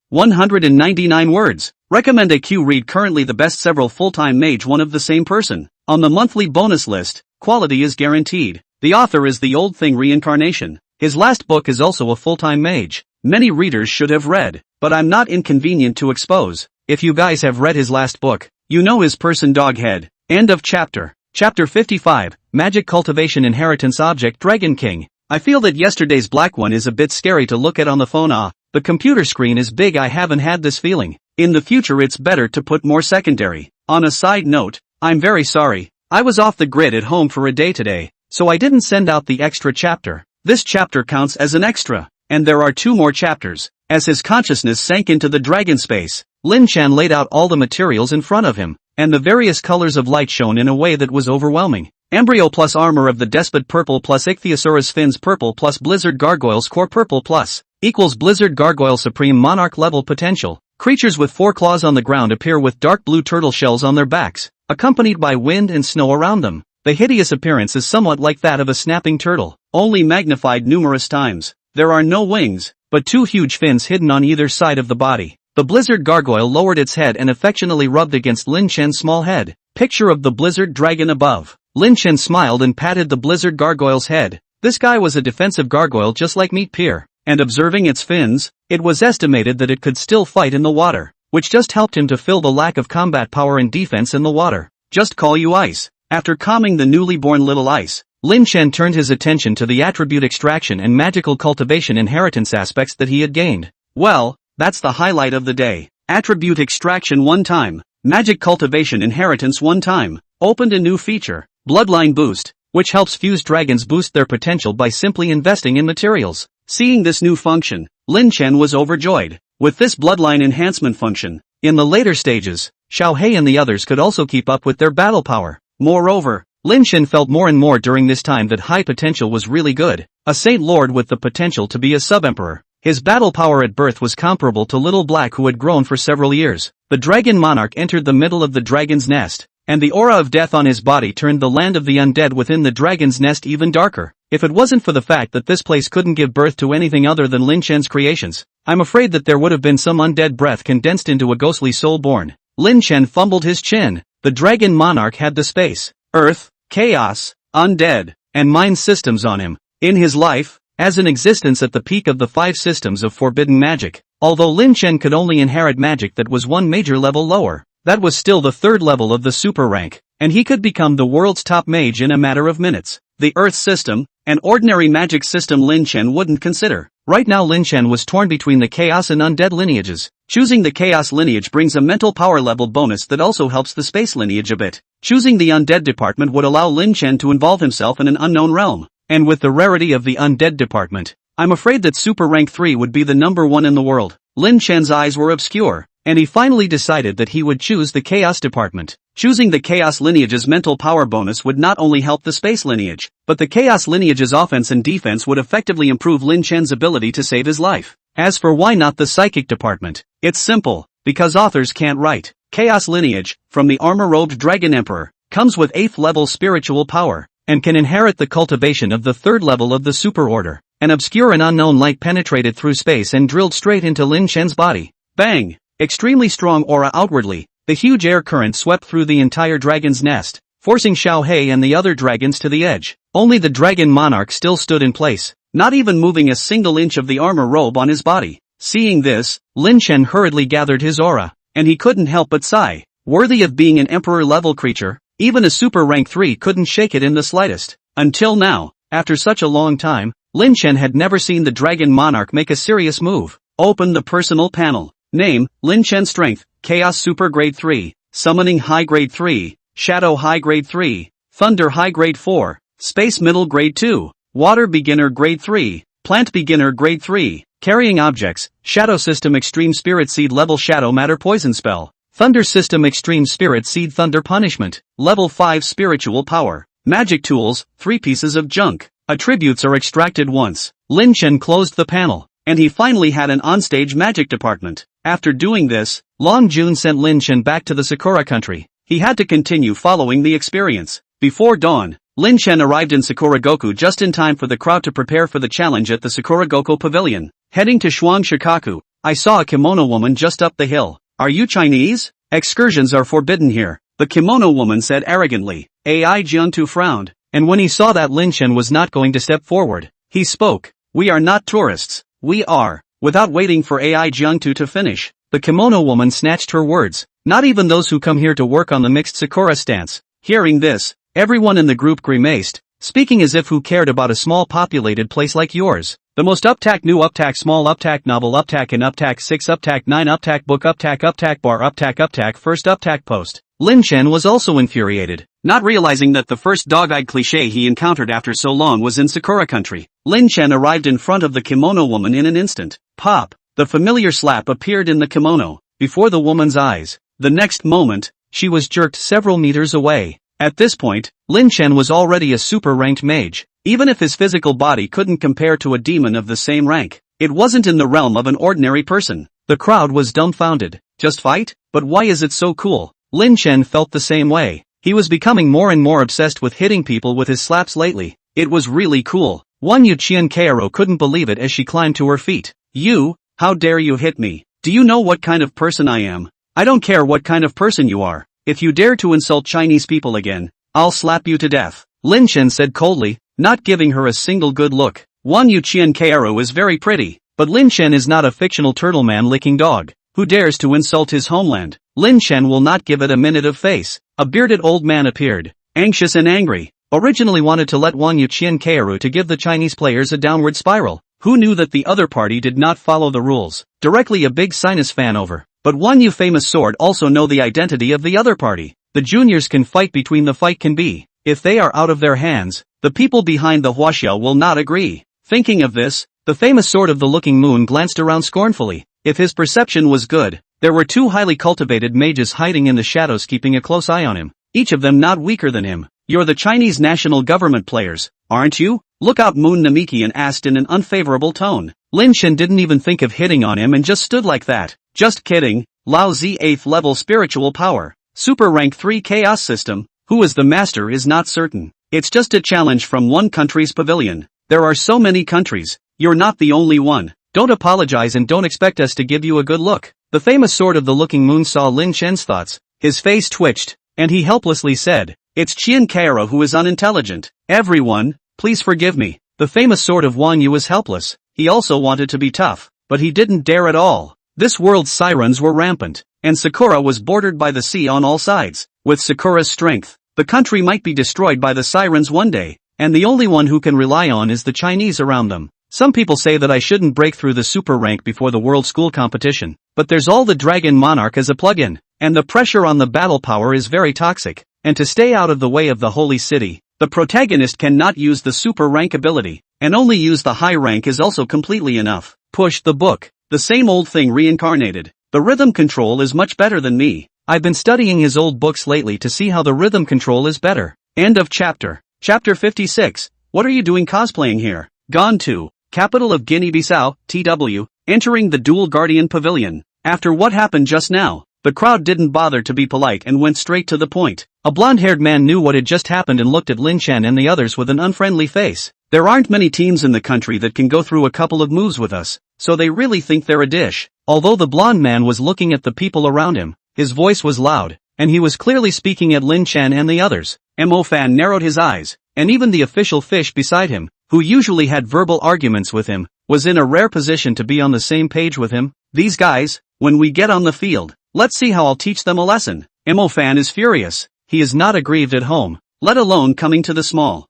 S1: 199 words. Recommend a Q read currently the best several full-time mage one of the same person. On the monthly bonus list, quality is guaranteed. The author is the Old Thing Reincarnation. His last book is also a full-time mage. Many readers should have read, but I'm not inconvenient to expose. If you guys have read his last book, you know his person Doghead. End of chapter. Chapter 55, Magic Cultivation Inheritance Object Dragon King. I feel that yesterday's black one is a bit scary to look at on the phone. The computer screen is big. I haven't had this feeling. In the future it's better to put more secondary. On a side note, I'm very sorry. I was off the grid at home for a day today, so I didn't send out the extra chapter. This chapter counts as an extra, and there are 2 more chapters. As his consciousness sank into the dragon space, Lin Chen laid out all the materials in front of him, and the various colors of light shone in a way that was overwhelming. Embryo plus armor of the despot purple plus Ichthyosaurus fins purple plus blizzard gargoyles core purple plus equals blizzard gargoyle supreme monarch level potential. Creatures with 4 claws on the ground appear with dark blue turtle shells on their backs, accompanied by wind and snow around them. The hideous appearance is somewhat like that of a snapping turtle, only magnified numerous times. There are no wings, but 2 huge fins hidden on either side of the body. The blizzard gargoyle lowered its head and affectionately rubbed against Lin Chen's small head. Picture of the blizzard dragon above. Lin Chen smiled and patted the blizzard gargoyle's head. This guy was a defensive gargoyle just like Meat Pier, and observing its fins, it was estimated that it could still fight in the water, which just helped him to fill the lack of combat power and defense in the water. Just call you Ice. After calming the newly born little Ice, Lin Chen turned his attention to the attribute extraction and magical cultivation inheritance aspects that he had gained. Well, that's the highlight of the day. Attribute extraction 1 time. Magic Cultivation Inheritance one time. Opened a new feature, Bloodline Boost, which helps fused dragons boost their potential by simply investing in materials. Seeing this new function, Lin Chen was overjoyed. With this bloodline enhancement function, in the later stages, Xiao Hei and the others could also keep up with their battle power. Moreover, Lin Chen felt more and more during this time that high potential was really good. A Saint Lord with the potential to be a sub-emperor. His battle power at birth was comparable to Little Black, who had grown for several years. The dragon monarch entered the middle of the dragon's nest, and the aura of death on his body turned the land of the undead within the dragon's nest even darker. If it wasn't for the fact that this place couldn't give birth to anything other than Lin Chen's creations, I'm afraid that there would have been some undead breath condensed into a ghostly soul born. Lin Chen fumbled his chin. The dragon monarch had the space, earth, chaos, undead, and mind systems on him. In his life, as an existence at the peak of the 5 systems of forbidden magic, although Lin Chen could only inherit magic that was one major level lower, that was still the 3rd level of the super rank, and he could become the world's top mage in a matter of minutes. The Earth system, an ordinary magic system Lin Chen wouldn't consider. Right now Lin Chen was torn between the chaos and undead lineages. Choosing the chaos lineage brings a mental power level bonus that also helps the space lineage a bit. Choosing the undead department would allow Lin Chen to involve himself in an unknown realm. And with the rarity of the undead department, I'm afraid that super rank 3 would be the number 1 in the world. Lin Chen's eyes were obscure, and he finally decided that he would choose the Chaos Department. Choosing the Chaos Lineage's mental power bonus would not only help the Space Lineage, but the Chaos Lineage's offense and defense would effectively improve Lin Chen's ability to save his life. As for why not the Psychic Department, it's simple, because authors can't write. Chaos Lineage, from the armor-robed Dragon Emperor, comes with 8th level spiritual power, and can inherit the cultivation of the 3rd level of the Super Order. An obscure and unknown light penetrated through space and drilled straight into Lin Chen's body. Bang! Extremely strong aura outwardly, the huge air current swept through the entire dragon's nest, forcing Xiao Hei and the other dragons to the edge. Only the dragon monarch still stood in place, not even moving a single inch of the armor robe on his body. Seeing this, Lin Chen hurriedly gathered his aura, and he couldn't help but sigh. Worthy of being an emperor-level creature, even a super rank 3 couldn't shake it in the slightest. Until now, after such a long time, Lin Chen had never seen the dragon monarch make a serious move. Open the personal panel. Name, Lin Chen. Strength, Chaos Super Grade 3, Summoning High Grade 3, Shadow High Grade 3, Thunder High Grade 4, Space Middle Grade 2, Water Beginner Grade 3, Plant Beginner Grade 3, Carrying Objects, Shadow System Extreme Spirit Seed Level Shadow Matter Poison Spell, Thunder System Extreme Spirit Seed Thunder Punishment, Level 5 Spiritual Power, Magic Tools, 3 pieces of junk, attributes are extracted once. Lin Chen closed the panel, and he finally had an onstage magic department. After doing this, Long Jun sent Lin Chen back to the Sakura country. He had to continue following the experience. Before dawn, Lin Chen arrived in Sakura Goku just in time for the crowd to prepare for the challenge at the Sakura Goku Pavilion. Heading to Shuang Shikaku, I saw a kimono woman just up the hill. Are you Chinese? Excursions are forbidden here, the kimono woman said arrogantly. Ai Jiantu frowned, and when he saw that Lin Chen was not going to step forward, he spoke. We are not tourists, we are. Without waiting for Ai Jiangtu to finish, the kimono woman snatched her words. Not even those who come here to work on the mixed Sakura stance. Hearing this, everyone in the group grimaced, speaking as if who cared about a small populated place like yours. The most uptack new uptack small uptack novel uptack in uptack 6 uptack 9 uptack book uptack bar uptack first uptack post. Lin Chen was also infuriated, not realizing that the first dog-eyed cliché he encountered after so long was in Sakura country. Lin Chen arrived in front of the kimono woman in an instant. Pop! The familiar slap appeared in the kimono, before the woman's eyes. The next moment, she was jerked several meters away. At this point, Lin Chen was already a super-ranked mage. Even if his physical body couldn't compare to a demon of the same rank, it wasn't in the realm of an ordinary person. The crowd was dumbfounded. Just fight? But why is it so cool? Lin Chen felt the same way. He was becoming more and more obsessed with hitting people with his slaps lately. It was really cool. Wan Yuqian Kaoru couldn't believe it as she climbed to her feet. You, how dare you hit me? Do you know what kind of person I am? I don't care what kind of person you are. If you dare to insult Chinese people again, I'll slap you to death. Lin Chen said coldly, not giving her a single good look. Wan Yuqian Kaoru is very pretty, but Lin Chen is not a fictional turtle man licking dog who dares to insult his homeland. Lin Chen will not give it a minute of face. A bearded old man appeared, anxious and angry. Originally wanted to let Wan Yuqian Kaoru to give the Chinese players a downward spiral. Who knew that the other party did not follow the rules? Directly a big sinus fan over. but one you famous sword also know the identity of the other party. The juniors can fight between the fight can be. If they are out of their hands, the people behind the huaxia will not agree. Thinking of this, the famous sword of the looking moon glanced around scornfully. If his perception was good, there were two highly cultivated mages hiding in the shadows keeping a close eye on him, each of them not weaker than him. You're the Chinese national government players, aren't you? Look out, Moon Namikian asked in an unfavorable tone. Lin Chen didn't even think of hitting on him and just stood like that. Just kidding. Lao Zi 8th level spiritual power. Super rank 3 chaos system. Who is the master is not certain. It's just a challenge from one country's pavilion. There are so many countries. You're not the only one. Don't apologize and don't expect us to give you a good look. The famous sword of the looking moon saw Lin Chen's thoughts. His face twitched, and he helplessly said, "It's Qian Kaira who is unintelligent. Everyone, please forgive me." The famous sword of Wang Yu was helpless. He also wanted to be tough, but he didn't dare at all. This world's sirens were rampant, and Sakura was bordered by the sea on all sides. With Sakura's strength, the country might be destroyed by the sirens one day, and the only one who can rely on is the Chinese around them. Some people say that I shouldn't break through the super rank before the world school competition, but there's all the Dragon Monarch as a plug-in, and the pressure on the battle power is very toxic, and to stay out of the way of the holy city, the protagonist cannot use the super rank ability, and only use the high rank is also completely enough. Push the book. The same old thing reincarnated. The rhythm control is much better than me. I've been studying his old books lately to see how the rhythm control is better. End of chapter. Chapter 56. What are you doing cosplaying here? Gone to. Capital of Guinea-Bissau, TW, entering the Dual Guardian Pavilion. After what happened just now, the crowd didn't bother to be polite and went straight to the point. A blonde-haired man knew what had just happened and looked at Lin Chen and the others with an unfriendly face. There aren't many teams in the country that can go through a couple of moves with us, so they really think they're a dish. Although the blonde man was looking at the people around him, his voice was loud, and he was clearly speaking at Lin Chen and the others. Mo Fan narrowed his eyes, and even the official fish beside him, who usually had verbal arguments with him, was in a rare position to be on the same page with him. These guys, when we get on the field, let's see how I'll teach them a lesson. Mo Fan is furious. He is not aggrieved at home, let alone coming to the small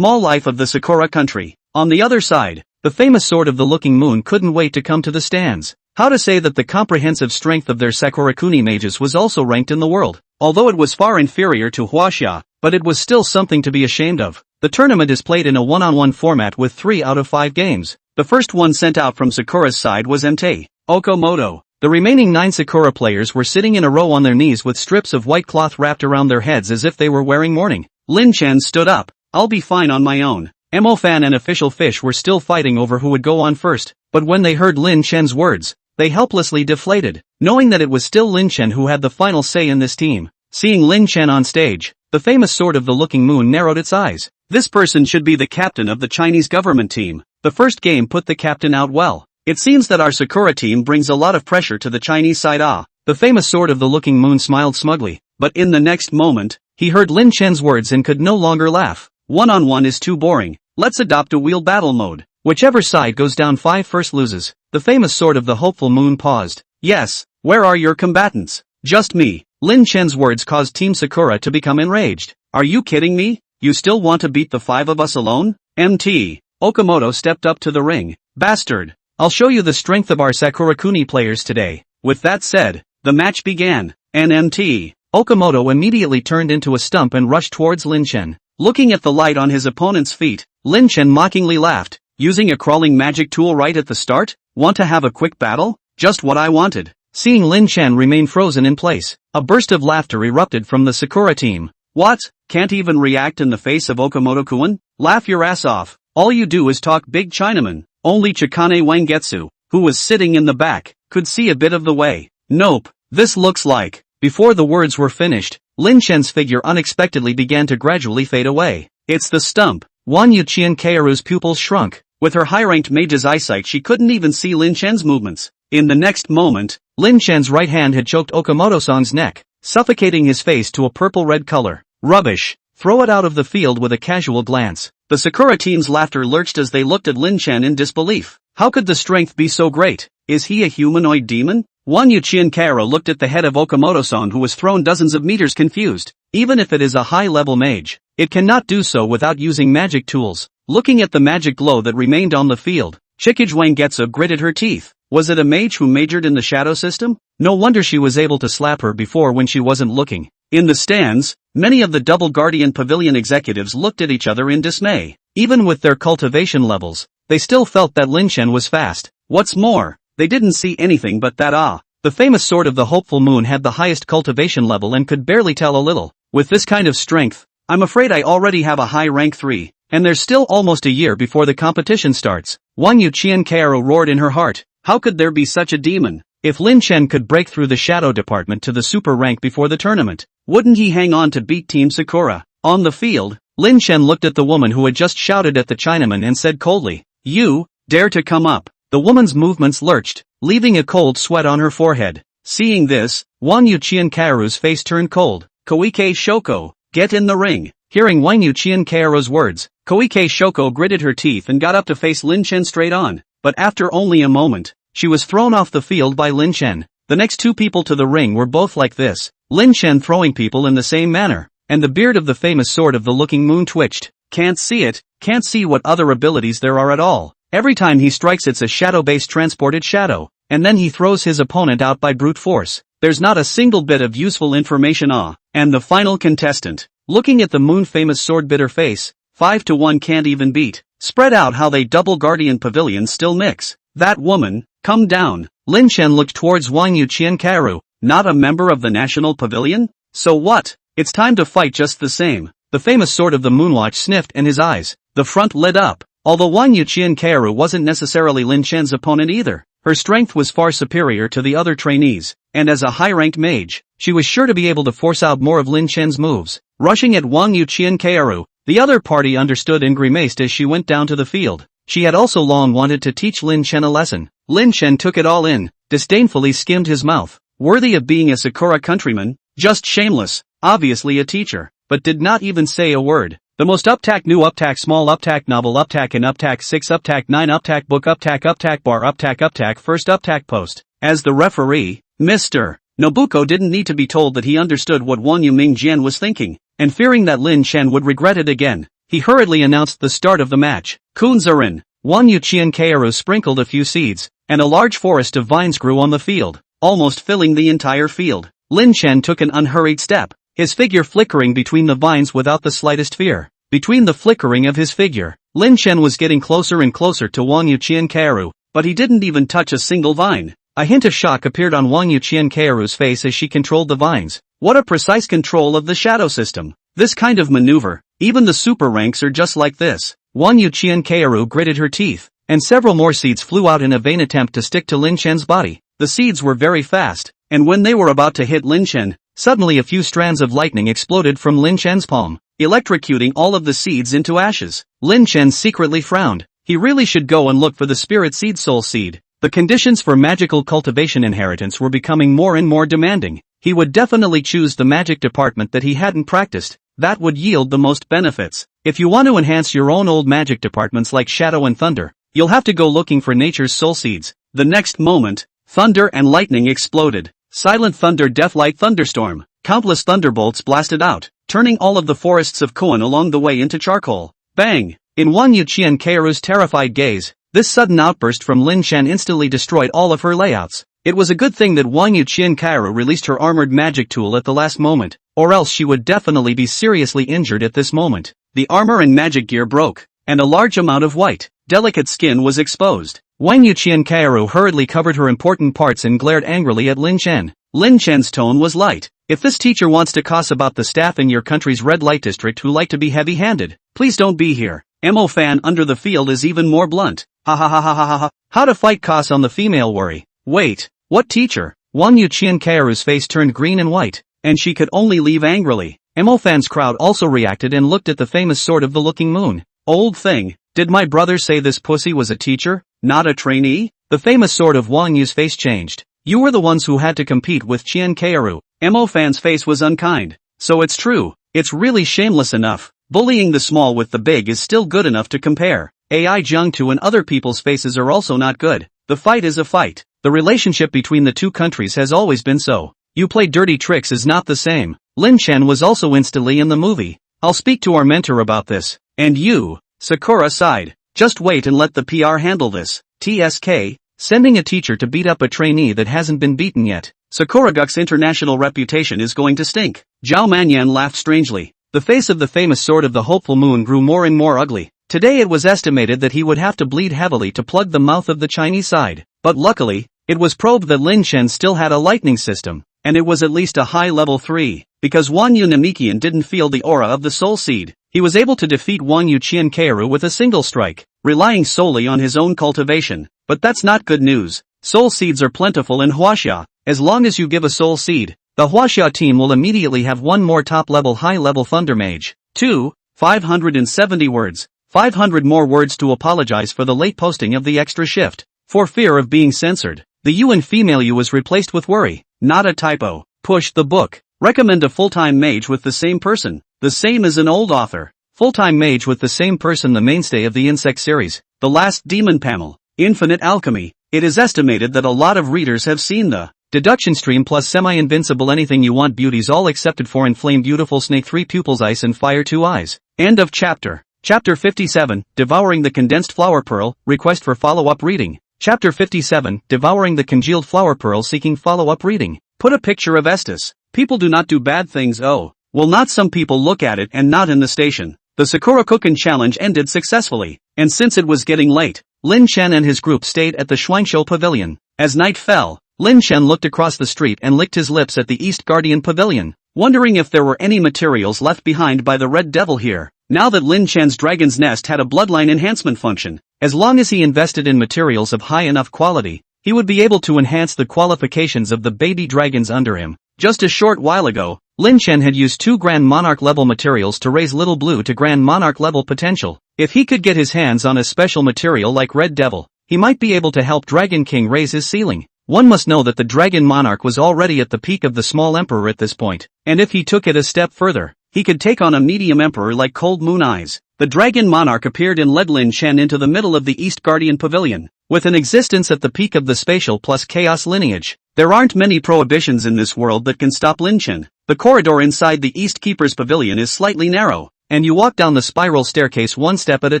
S1: life of the Sakura country. On the other side, the famous sword of the looking moon couldn't wait to come to the stands. How to say that the comprehensive strength of their Sakurakuni mages was also ranked in the world, although it was far inferior to Huaxia, but it was still something to be ashamed of. The tournament is played in a one-on-one format with 3 out of 5 games. The first one sent out from Sakura's side was Mt. Okamoto. The remaining 9 Sakura players were sitting in a row on their knees with strips of white cloth wrapped around their heads as if they were wearing mourning. Lin Chen stood up. I'll be fine on my own. Mo Fan and official fish were still fighting over who would go on first, but when they heard Lin Chen's words, they helplessly deflated, knowing that it was still Lin Chen who had the final say in this team. Seeing Lin Chen on stage, the famous sword of the looking moon narrowed its eyes. This person should be the captain of the Chinese government team. The first game put the captain out well. It seems that our Sakura team brings a lot of pressure to the Chinese side. The famous sword of the looking moon smiled smugly, but in the next moment, he heard Lin Chen's words and could no longer laugh. One-on-one is too boring. Let's adopt a wheel battle mode. Whichever side goes down 5 first loses. The famous sword of the hopeful moon paused. Yes, where are your combatants? Just me. Lin Chen's words caused Team Sakura to become enraged. Are you kidding me? You still want to beat the 5 of us alone? Mt. Okamoto stepped up to the ring. Bastard. I'll show you the strength of our Sakurakuni players today. With that said, the match began. Mt. Okamoto immediately turned into a stump and rushed towards Lin Chen. Looking at the light on his opponent's feet, Lin Chen mockingly laughed. Using a crawling magic tool right at the start? Want to have a quick battle? Just what I wanted. Seeing Lin Chen remain frozen in place, a burst of laughter erupted from the Sakura team. What? Can't even react in the face of Okamoto-kun? Laugh your ass off. All you do is talk big Chinaman. Only Chikane Wangetsu, who was sitting in the back, could see a bit of the way. Nope. This looks like. Before the words were finished, Lin Chen's figure unexpectedly began to gradually fade away. It's the stump. Wan Yuqian Keiru's pupils shrunk. With her high-ranked mage's eyesight she couldn't even see Lin Chen's movements. In the next moment, Lin Chen's right hand had choked Okamoto-san's neck, suffocating his face to a purple-red color. Rubbish. Throw it out of the field with a casual glance. The Sakura team's laughter lurched as they looked at Lin Chen in disbelief. How could the strength be so great? Is he a humanoid demon? Wan Yuqian Keiru looked at the head of Okamoto-san who was thrown dozens of meters confused. Even if it is a high-level mage, it cannot do so without using magic tools. Looking at the magic glow that remained on the field, Chikage Wangetsu gritted her teeth. Was it a mage who majored in the shadow system? No wonder she was able to slap her before when she wasn't looking. In the stands, many of the Double Guardian Pavilion executives looked at each other in dismay. Even with their cultivation levels, they still felt that Lin Chen was fast. What's more, they didn't see anything but that The famous sword of the Hopeful Moon had the highest cultivation level and could barely tell a little. With this kind of strength, I'm afraid I already have a high rank 3, and there's still almost a year before the competition starts. Wang Yuqian Kaoru roared in her heart. How could there be such a demon? If Lin Chen could break through the shadow department to the super rank before the tournament, wouldn't he hang on to beat Team Sakura? On the field, Lin Chen looked at the woman who had just shouted at the Chinaman and said coldly, "You dare to come up?" The woman's movements lurched, leaving a cold sweat on her forehead. Seeing this, Wang Yuqian Kaoru's face turned cold. "Koike Shoko, get in the ring." Hearing Wang Yuqian Kaoru's words, Koike Shoko gritted her teeth and got up to face Lin Chen straight on. But after only a moment, she was thrown off the field by Lin Chen. The next two people to the ring were both like this, Lin Chen throwing people in the same manner, and the beard of the famous sword of the Looking Moon twitched. Can't see it, can't see what other abilities there are at all. Every time he strikes it's a shadow-based transported shadow, and then he throws his opponent out by brute force. There's not a single bit of useful information. And the final contestant, looking at the moon-famous sword-bitter face, 5-1 can't even beat. Spread out how they Double Guardian Pavilion still mix. That woman, come down. Lin Chen looked towards Wang Yuqian Kaoru. Not a member of the National Pavilion? So what? It's time to fight just the same. The famous sword of the Moonwatch sniffed and his eyes, the front lit up. Although Wang Yuqian Kaoru wasn't necessarily Lin Chen's opponent either, her strength was far superior to the other trainees, and as a high-ranked mage, she was sure to be able to force out more of Lin Chen's moves. Rushing at Wang Yuqian Kaoru, the other party understood and grimaced as she went down to the field. She had also long wanted to teach Lin Chen a lesson. Lin Chen took it all in, disdainfully skimmed his mouth. Worthy of being a Sakura countryman? Just shameless, obviously a teacher, but did not even say a word. The most uptack new uptack small uptack novel uptack in uptack 6 uptack 9 uptack book uptack bar uptack first uptack post. As the referee, Mr. Nobuko didn't need to be told that he understood what Wang Yuming Jian was thinking, and fearing that Lin Chen would regret it again, he hurriedly announced the start of the match. Kunzarin. Wang Yuqian Kaoru sprinkled a few seeds, and a large forest of vines grew on the field, almost filling the entire field. Lin Chen took an unhurried step, his figure flickering between the vines without the slightest fear. Between the flickering of his figure, Lin Chen was getting closer and closer to Wang Yuqian Kaoru, but he didn't even touch a single vine. A hint of shock appeared on Wang Yuqian Kaoru's face as she controlled the vines. What a precise control of the shadow system. This kind of maneuver, even the super ranks are just like this. Wang Yuqian Kaoru gritted her teeth, and several more seeds flew out in a vain attempt to stick to Lin Chen's body. The seeds were very fast, and when they were about to hit Lin Chen, suddenly a few strands of lightning exploded from Lin Chen's palm, electrocuting all of the seeds into ashes. Lin Chen secretly frowned. He really should go and look for the spirit seed soul seed. The conditions for magical cultivation inheritance were becoming more and more demanding. He would definitely choose the magic department that he hadn't practiced. That would yield the most benefits. If you want to enhance your own old magic departments like Shadow and Thunder, you'll have to go looking for nature's soul seeds. The next moment, thunder and lightning exploded. Silent thunder, death-like thunderstorm. Countless thunderbolts blasted out, turning all of the forests of Koan along the way into charcoal. Bang! In Wang Yuqian Kaoru's terrified gaze, this sudden outburst from Lin Chen instantly destroyed all of her layouts. It was a good thing that Wang Yuqian Kaoru released her armored magic tool at the last moment, or else she would definitely be seriously injured at this moment. The armor and magic gear broke, and a large amount of white, delicate skin was exposed. Wang Yuqian Kaoru hurriedly covered her important parts and glared angrily at Lin Chen. Lin Chen's tone was light. If this teacher wants to cuss about the staff in your country's red light district who like to be heavy-handed, please don't be here. Mo fan under the field is even more blunt. Ha ha ha ha ha ha ha. How to fight cuss on the female worry. Wait, what teacher? Wang Yuqian Kaoru's face turned green and white, and she could only leave angrily. Mo fan's crowd also reacted and looked at the famous sword of the Looking Moon. Old thing, did my brother say this pussy was a teacher, not a trainee? The famous sword of Wang Yu's face changed. You were the ones who had to compete with Qian Kaoru. Mo fan's face was unkind. So it's true, it's really shameless enough. Bullying the small with the big is still good enough to compare. AI Jiangtu and other people's faces are also not good. The fight is a fight. The relationship between the two countries has always been so. You play dirty tricks is not the same. Lin Chen was also instantly in the movie. I'll speak to our mentor about this. And you, Sakura sighed. Just wait and let the PR handle this. TSK, sending a teacher to beat up a trainee that hasn't been beaten yet. Sakuraguk's international reputation is going to stink. Zhao Manyan laughed strangely. The face of the famous Sword of the Hopeful Moon grew more and more ugly. Today it was estimated that he would have to bleed heavily to plug the mouth of the Chinese side. But luckily, it was probed that Lin Chen still had a lightning system, and it was at least a high level 3. Because Wan Yu Namikian didn't feel the aura of the Soul Seed, he was able to defeat Wan Yu Qian Keiru with a single strike, relying solely on his own cultivation. But that's not good news. Soul Seeds are plentiful in Huaxia. As long as you give a Soul Seed, the Huaxia team will immediately have one more top-level high-level Thunder Mage. 2. 570 words. 500 more words to apologize for the late posting of the extra shift. For fear of being censored, the U in female U was replaced with worry. Not a typo. Push the book. Recommend a full-time mage with the same person. The same as an old author. Full-time mage with the same person, the mainstay of the insect series. The Last Demon Panel. Infinite Alchemy. It is estimated that a lot of readers have seen the Deduction Stream plus Semi-Invincible Anything You Want Beauties all accepted for Inflame Beautiful Snake 3 Pupils Ice and Fire 2 Eyes. End of chapter. Chapter 57, Devouring the Condensed Flower Pearl, Request for Follow-Up Reading. Chapter 57, Devouring the Congealed Flower Pearl Seeking Follow-Up Reading. Put a picture of Estes. People do not do bad things. Oh, well, not some people look at it and not in the station. The Sakura Cookin challenge ended successfully, and since it was getting late, Lin Chen and his group stayed at the Shuangshou Pavilion. As night fell, Lin Chen looked across the street and licked his lips at the East Guardian Pavilion, wondering if there were any materials left behind by the Red Devil here. Now that Lin Chen's Dragon's Nest had a bloodline enhancement function, as long as he invested in materials of high enough quality, he would be able to enhance the qualifications of the baby dragons under him. Just a short while ago, Lin Chen had used 2 Grand Monarch level materials to raise Little Blue to Grand Monarch level potential. If he could get his hands on a special material like Red Devil, he might be able to help Dragon King raise his ceiling. One must know that the Dragon Monarch was already at the peak of the Small Emperor at this point, and if he took it a step further, he could take on a medium emperor like Cold Moon Eyes. The Dragon Monarch appeared and led Lin Chen into the middle of the East Guardian Pavilion. With an existence at the peak of the spatial plus chaos lineage, there aren't many prohibitions in this world that can stop Lin Chen. The corridor inside the East Keeper's Pavilion is slightly narrow, and you walk down the spiral staircase one step at a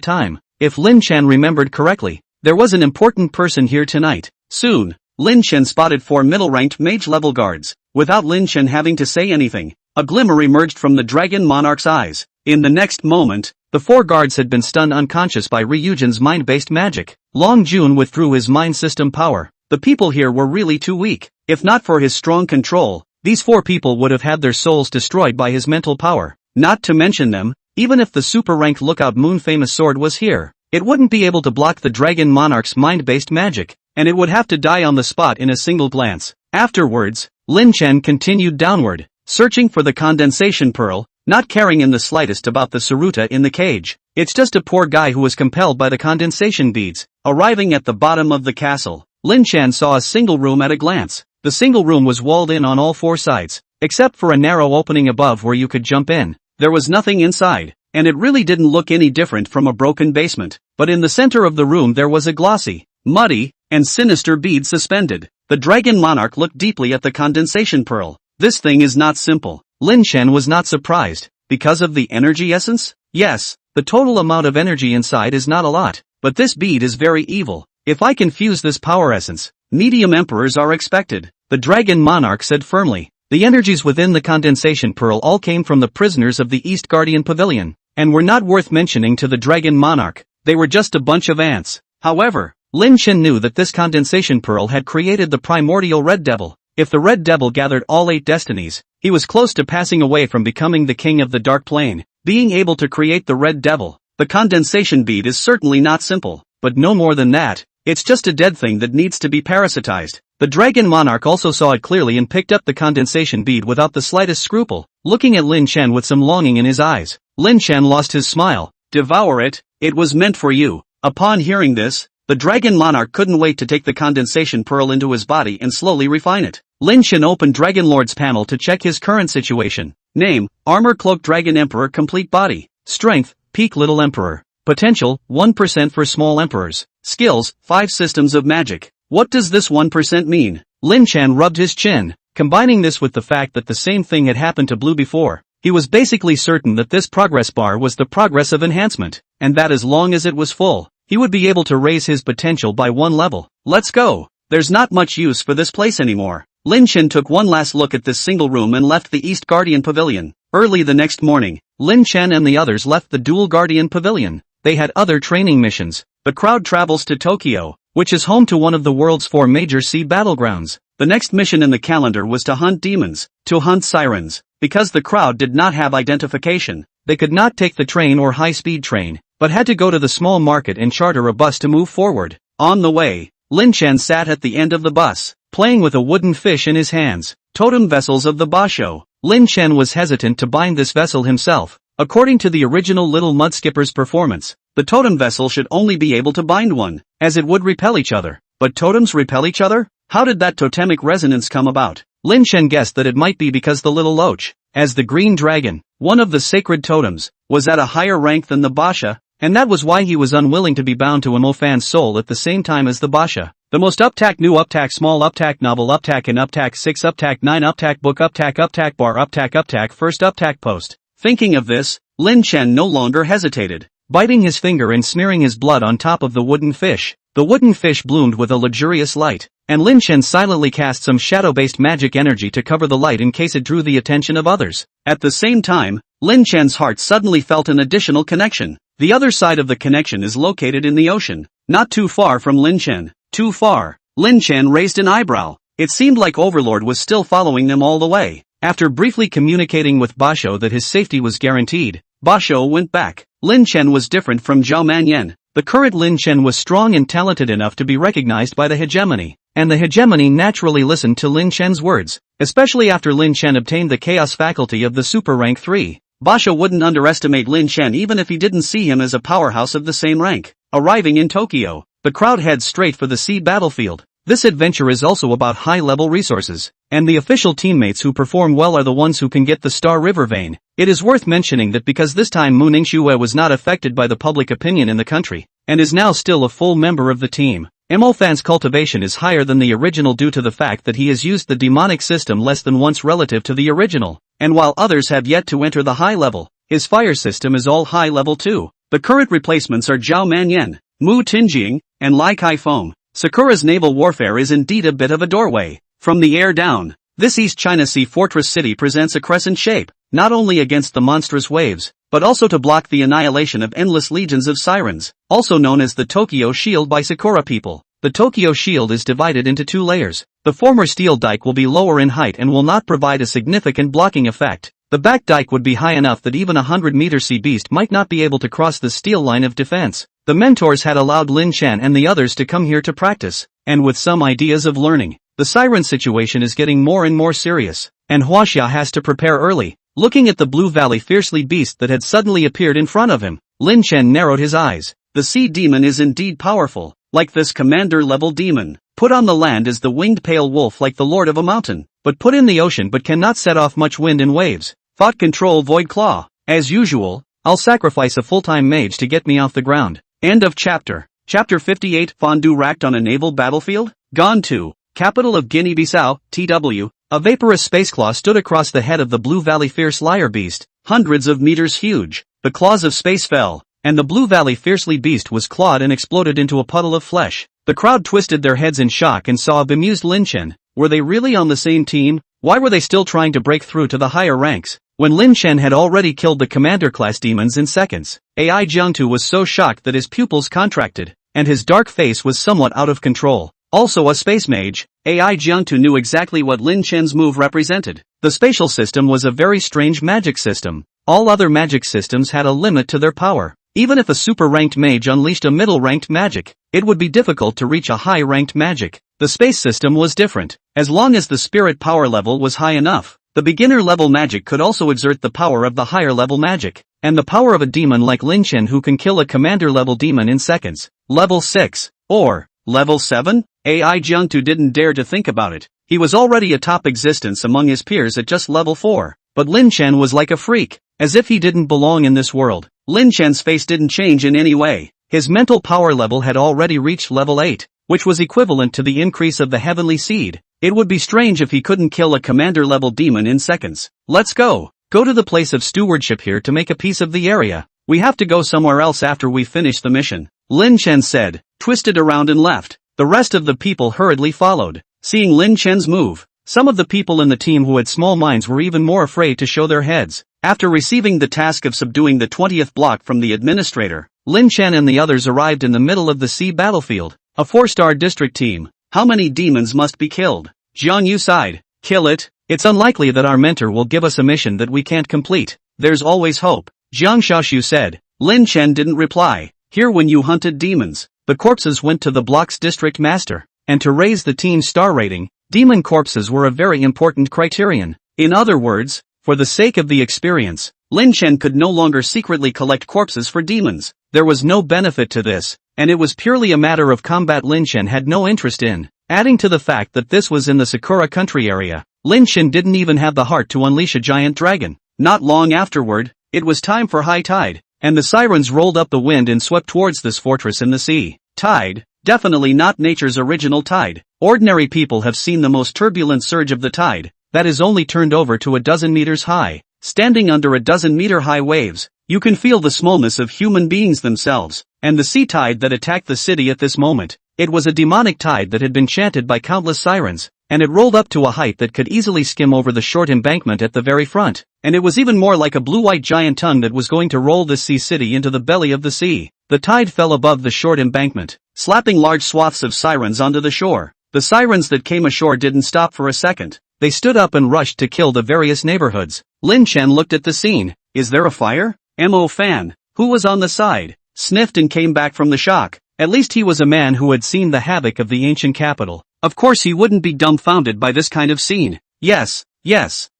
S1: time. If Lin Chen remembered correctly, there was an important person here tonight. Soon, Lin Chen spotted 4 middle-ranked mage-level guards. Without Lin Chen having to say anything, a glimmer emerged from the Dragon Monarch's eyes. In the next moment, the 4 guards had been stunned unconscious by Ryujin's mind-based magic. Long Jun withdrew his mind system power. The people here were really too weak. If not for his strong control, these 4 people would have had their souls destroyed by his mental power. Not to mention them, even if the super-ranked Lookout Moon famous sword was here, it wouldn't be able to block the Dragon Monarch's mind-based magic, and it would have to die on the spot in a single glance. Afterwards, Lin Chen continued downward, searching for the condensation pearl, not caring in the slightest about the Saruta in the cage. It's just a poor guy who was compelled by the condensation beads. Arriving at the bottom of the castle, Lin Chen saw a single room at a glance. The single room was walled in on all 4 sides, except for a narrow opening above where you could jump in. There was nothing inside, and it really didn't look any different from a broken basement. But in the center of the room there was a glossy, muddy, and sinister bead suspended. The Dragon Monarch looked deeply at the condensation pearl. This thing is not simple. Lin Chen was not surprised. Because of the energy essence? Yes, the total amount of energy inside is not a lot, but this bead is very evil. If I can fuse this power essence, medium emperors are expected, the Dragon Monarch said firmly. The energies within the condensation pearl all came from the prisoners of the East Guardian Pavilion, and were not worth mentioning to the Dragon Monarch. They were just a bunch of ants. However, Lin Chen knew that this condensation pearl had created the primordial Red Devil. If the Red Devil gathered all 8 destinies, he was close to passing away from becoming the king of the Dark Plane. Being able to create the Red Devil, the condensation bead is certainly not simple, but no more than that, it's just a dead thing that needs to be parasitized. The Dragon Monarch also saw it clearly and picked up the condensation bead without the slightest scruple, looking at Lin Chen with some longing in his eyes. Lin Chen lost his smile. Devour it, it was meant for you. Upon hearing this, the Dragon Monarch couldn't wait to take the condensation pearl into his body and slowly refine it. Lin Chen opened Dragon Lord's panel to check his current situation. Name, Armor Cloak Dragon Emperor Complete Body. Strength, Peak Little Emperor. Potential, 1% for Small Emperors. Skills, 5 Systems of Magic. What does this 1% mean? Lin Chen rubbed his chin. Combining this with the fact that the same thing had happened to Blue before, he was basically certain that this progress bar was the progress of enhancement, and that as long as it was full, he would be able to raise his potential by 1 level. Let's go. There's not much use for this place anymore. Lin Chen took one last look at this single room and left the East Guardian Pavilion. Early the next morning, Lin Chen and the others left the Dual Guardian Pavilion. They had other training missions. The crowd travels to Tokyo, which is home to one of the world's 4 major sea battlegrounds. The next mission in the calendar was to hunt demons, to hunt sirens. Because the crowd did not have identification, they could not take the train or high-speed train, but had to go to the small market and charter a bus to move forward. On the way, Lin Chen sat at the end of the bus, playing with a wooden fish in his hands. Totem vessels of the basho. Lin Chen was hesitant to bind this vessel himself. According to the original Little Mudskipper's performance, the totem vessel should only be able to bind one, as it would repel each other. But totems repel each other? How did that totemic resonance come about? Lin Chen guessed that it might be because the little loach, as the green dragon, one of the sacred totems, was at a higher rank than the basha, and that was why he was unwilling to be bound to a Mofan's soul at the same time as the basha. The most uptack new uptack small uptack novel uptack and uptack 6 uptack 9 uptack book uptack bar uptack first uptack post. Thinking of this, Lin Chen no longer hesitated, biting his finger and smearing his blood on top of the wooden fish. The wooden fish bloomed with a luxurious light, and Lin Chen silently cast some shadow-based magic energy to cover the light in case it drew the attention of others. At the same time, Lin Chen's heart suddenly felt an additional connection. The other side of the connection is located in the ocean, not too far from Lin Chen. Too far. Lin Chen raised an eyebrow. It seemed like Overlord was still following them all the way. After briefly communicating with Basho that his safety was guaranteed, Basho went back. Lin Chen was different from Zhao Manyan. The current Lin Chen was strong and talented enough to be recognized by the hegemony, and the hegemony naturally listened to Lin Chen's words, especially after Lin Chen obtained the chaos faculty of the super rank 3. Basho wouldn't underestimate Lin Chen even if he didn't see him as a powerhouse of the same rank. Arriving in Tokyo, the crowd heads straight for the sea battlefield. This adventure is also about high-level resources, and the official teammates who perform well are the ones who can get the Star River vein. It is worth mentioning that because this time Mu Ningxue was not affected by the public opinion in the country, and is now still a full member of the team, Mofan's cultivation is higher than the original due to the fact that he has used the demonic system less than once relative to the original, and while others have yet to enter the high level, his fire system is all high level too. The current replacements are Zhao Manyan, Mu Tinjing, and Lai Kai Feng. Sakura's naval warfare is indeed a bit of a doorway. From the air down, this East China Sea fortress city presents a crescent shape, not only against the monstrous waves, but also to block the annihilation of endless legions of sirens, also known as the Tokyo Shield by Sakura people. The Tokyo Shield is divided into 2 layers. The former steel dike will be lower in height and will not provide a significant blocking effect. The back dike would be high enough that even a 100-meter sea beast might not be able to cross the steel line of defense. The mentors had allowed Lin Chen and the others to come here to practice, and with some ideas of learning. The siren situation is getting more and more serious, and Huaxia has to prepare early. Looking at the Blue Valley fiercely beast that had suddenly appeared in front of him, Lin Chen narrowed his eyes. The sea demon is indeed powerful, like this commander-level demon. Put on the land is the winged pale wolf like the lord of a mountain, but put in the ocean but cannot set off much wind and waves. Thought control void claw. As usual, I'll sacrifice a full-time mage to get me off the ground. End of chapter. Chapter 58 Fondue racked on a naval battlefield? Gone to. Capital of Guinea-Bissau, TW. A vaporous space claw stood across the head of the Blue Valley fierce liar beast, hundreds of meters huge. The claws of space fell, and the Blue Valley fiercely beast was clawed and exploded into a puddle of flesh. The crowd twisted their heads in shock and saw a bemused Lin Chen. Were they really on the same team? Why were they still trying to break through to the higher ranks, when Lin Chen had already killed the commander-class demons in seconds? AI Jiangtu was so shocked that his pupils contracted, and his dark face was somewhat out of control. Also a space mage, AI Jiangtu knew exactly what Lin Chen's move represented. The spatial system was a very strange magic system. All other magic systems had a limit to their power. Even if a super-ranked mage unleashed a middle-ranked magic, it would be difficult to reach a high-ranked magic. The space system was different. As long as the spirit power level was high enough, the beginner-level magic could also exert the power of the higher-level magic, and the power of a demon like Lin Chen who can kill a commander-level demon in seconds. Level 6. Or, Level 7? AI Jiangtu didn't dare to think about it. He was already a top existence among his peers at just level 4. But Lin Chen was like a freak, as if he didn't belong in this world. Lin Chen's face didn't change in any way. His mental power level had already reached level 8, which was equivalent to the increase of the heavenly seed. It would be strange if he couldn't kill a commander-level demon in seconds. Let's go. Go to the place of stewardship here to make a piece of the area. We have to go somewhere else after we finish the mission, Lin Chen said, twisted around and left. The rest of the people hurriedly followed. Seeing Lin Chen's move, Some of the people in the team who had small minds were even more afraid to show their heads. After receiving the task of subduing the 20th block from the administrator, Lin Chen and the others arrived in the middle of the sea battlefield. A 4-star district team. How many demons must be killed? Jiang Yu sighed. Kill it. It's unlikely that our mentor will give us a mission that we can't complete. There's always hope. Jiang Shaoxu said. Lin Chen didn't reply. Here when you hunted demons, the corpses went to the block's district master. And to raise the team's star rating, demon corpses were a very important criterion. In other words, for the sake of the experience, Lin Chen could no longer secretly collect corpses for demons. There was no benefit to this, and it was purely a matter of combat Lin Chen had no interest in. Adding to the fact that this was in the Sakura country area, Lin Chen didn't even have the heart to unleash a giant dragon. Not long afterward, it was time for high tide, and the sirens rolled up the wind and swept towards this fortress in the sea. Tide? Definitely not nature's original tide. Ordinary people have seen the most turbulent surge of the tide, that is only turned over to a dozen meters high. Standing under a dozen-meter high waves, you can feel the smallness of human beings themselves, and the sea tide that attacked the city at this moment. It was a demonic tide that had been chanted by countless sirens, and it rolled up to a height that could easily skim over the short embankment at the very front, and it was even more like a blue-white giant tongue that was going to roll this sea city into the belly of the sea. The tide fell above the short embankment, slapping large swaths of sirens onto the shore. The sirens that came ashore didn't stop for a second. They stood up and rushed to kill the various neighborhoods. Lin Chen looked at the scene. Is there a fire? Mo Fan, who was on the side, sniffed and came back from the shock. At least he was a man who had seen the havoc of the ancient capital. Of course he wouldn't be dumbfounded by this kind of scene. Yes.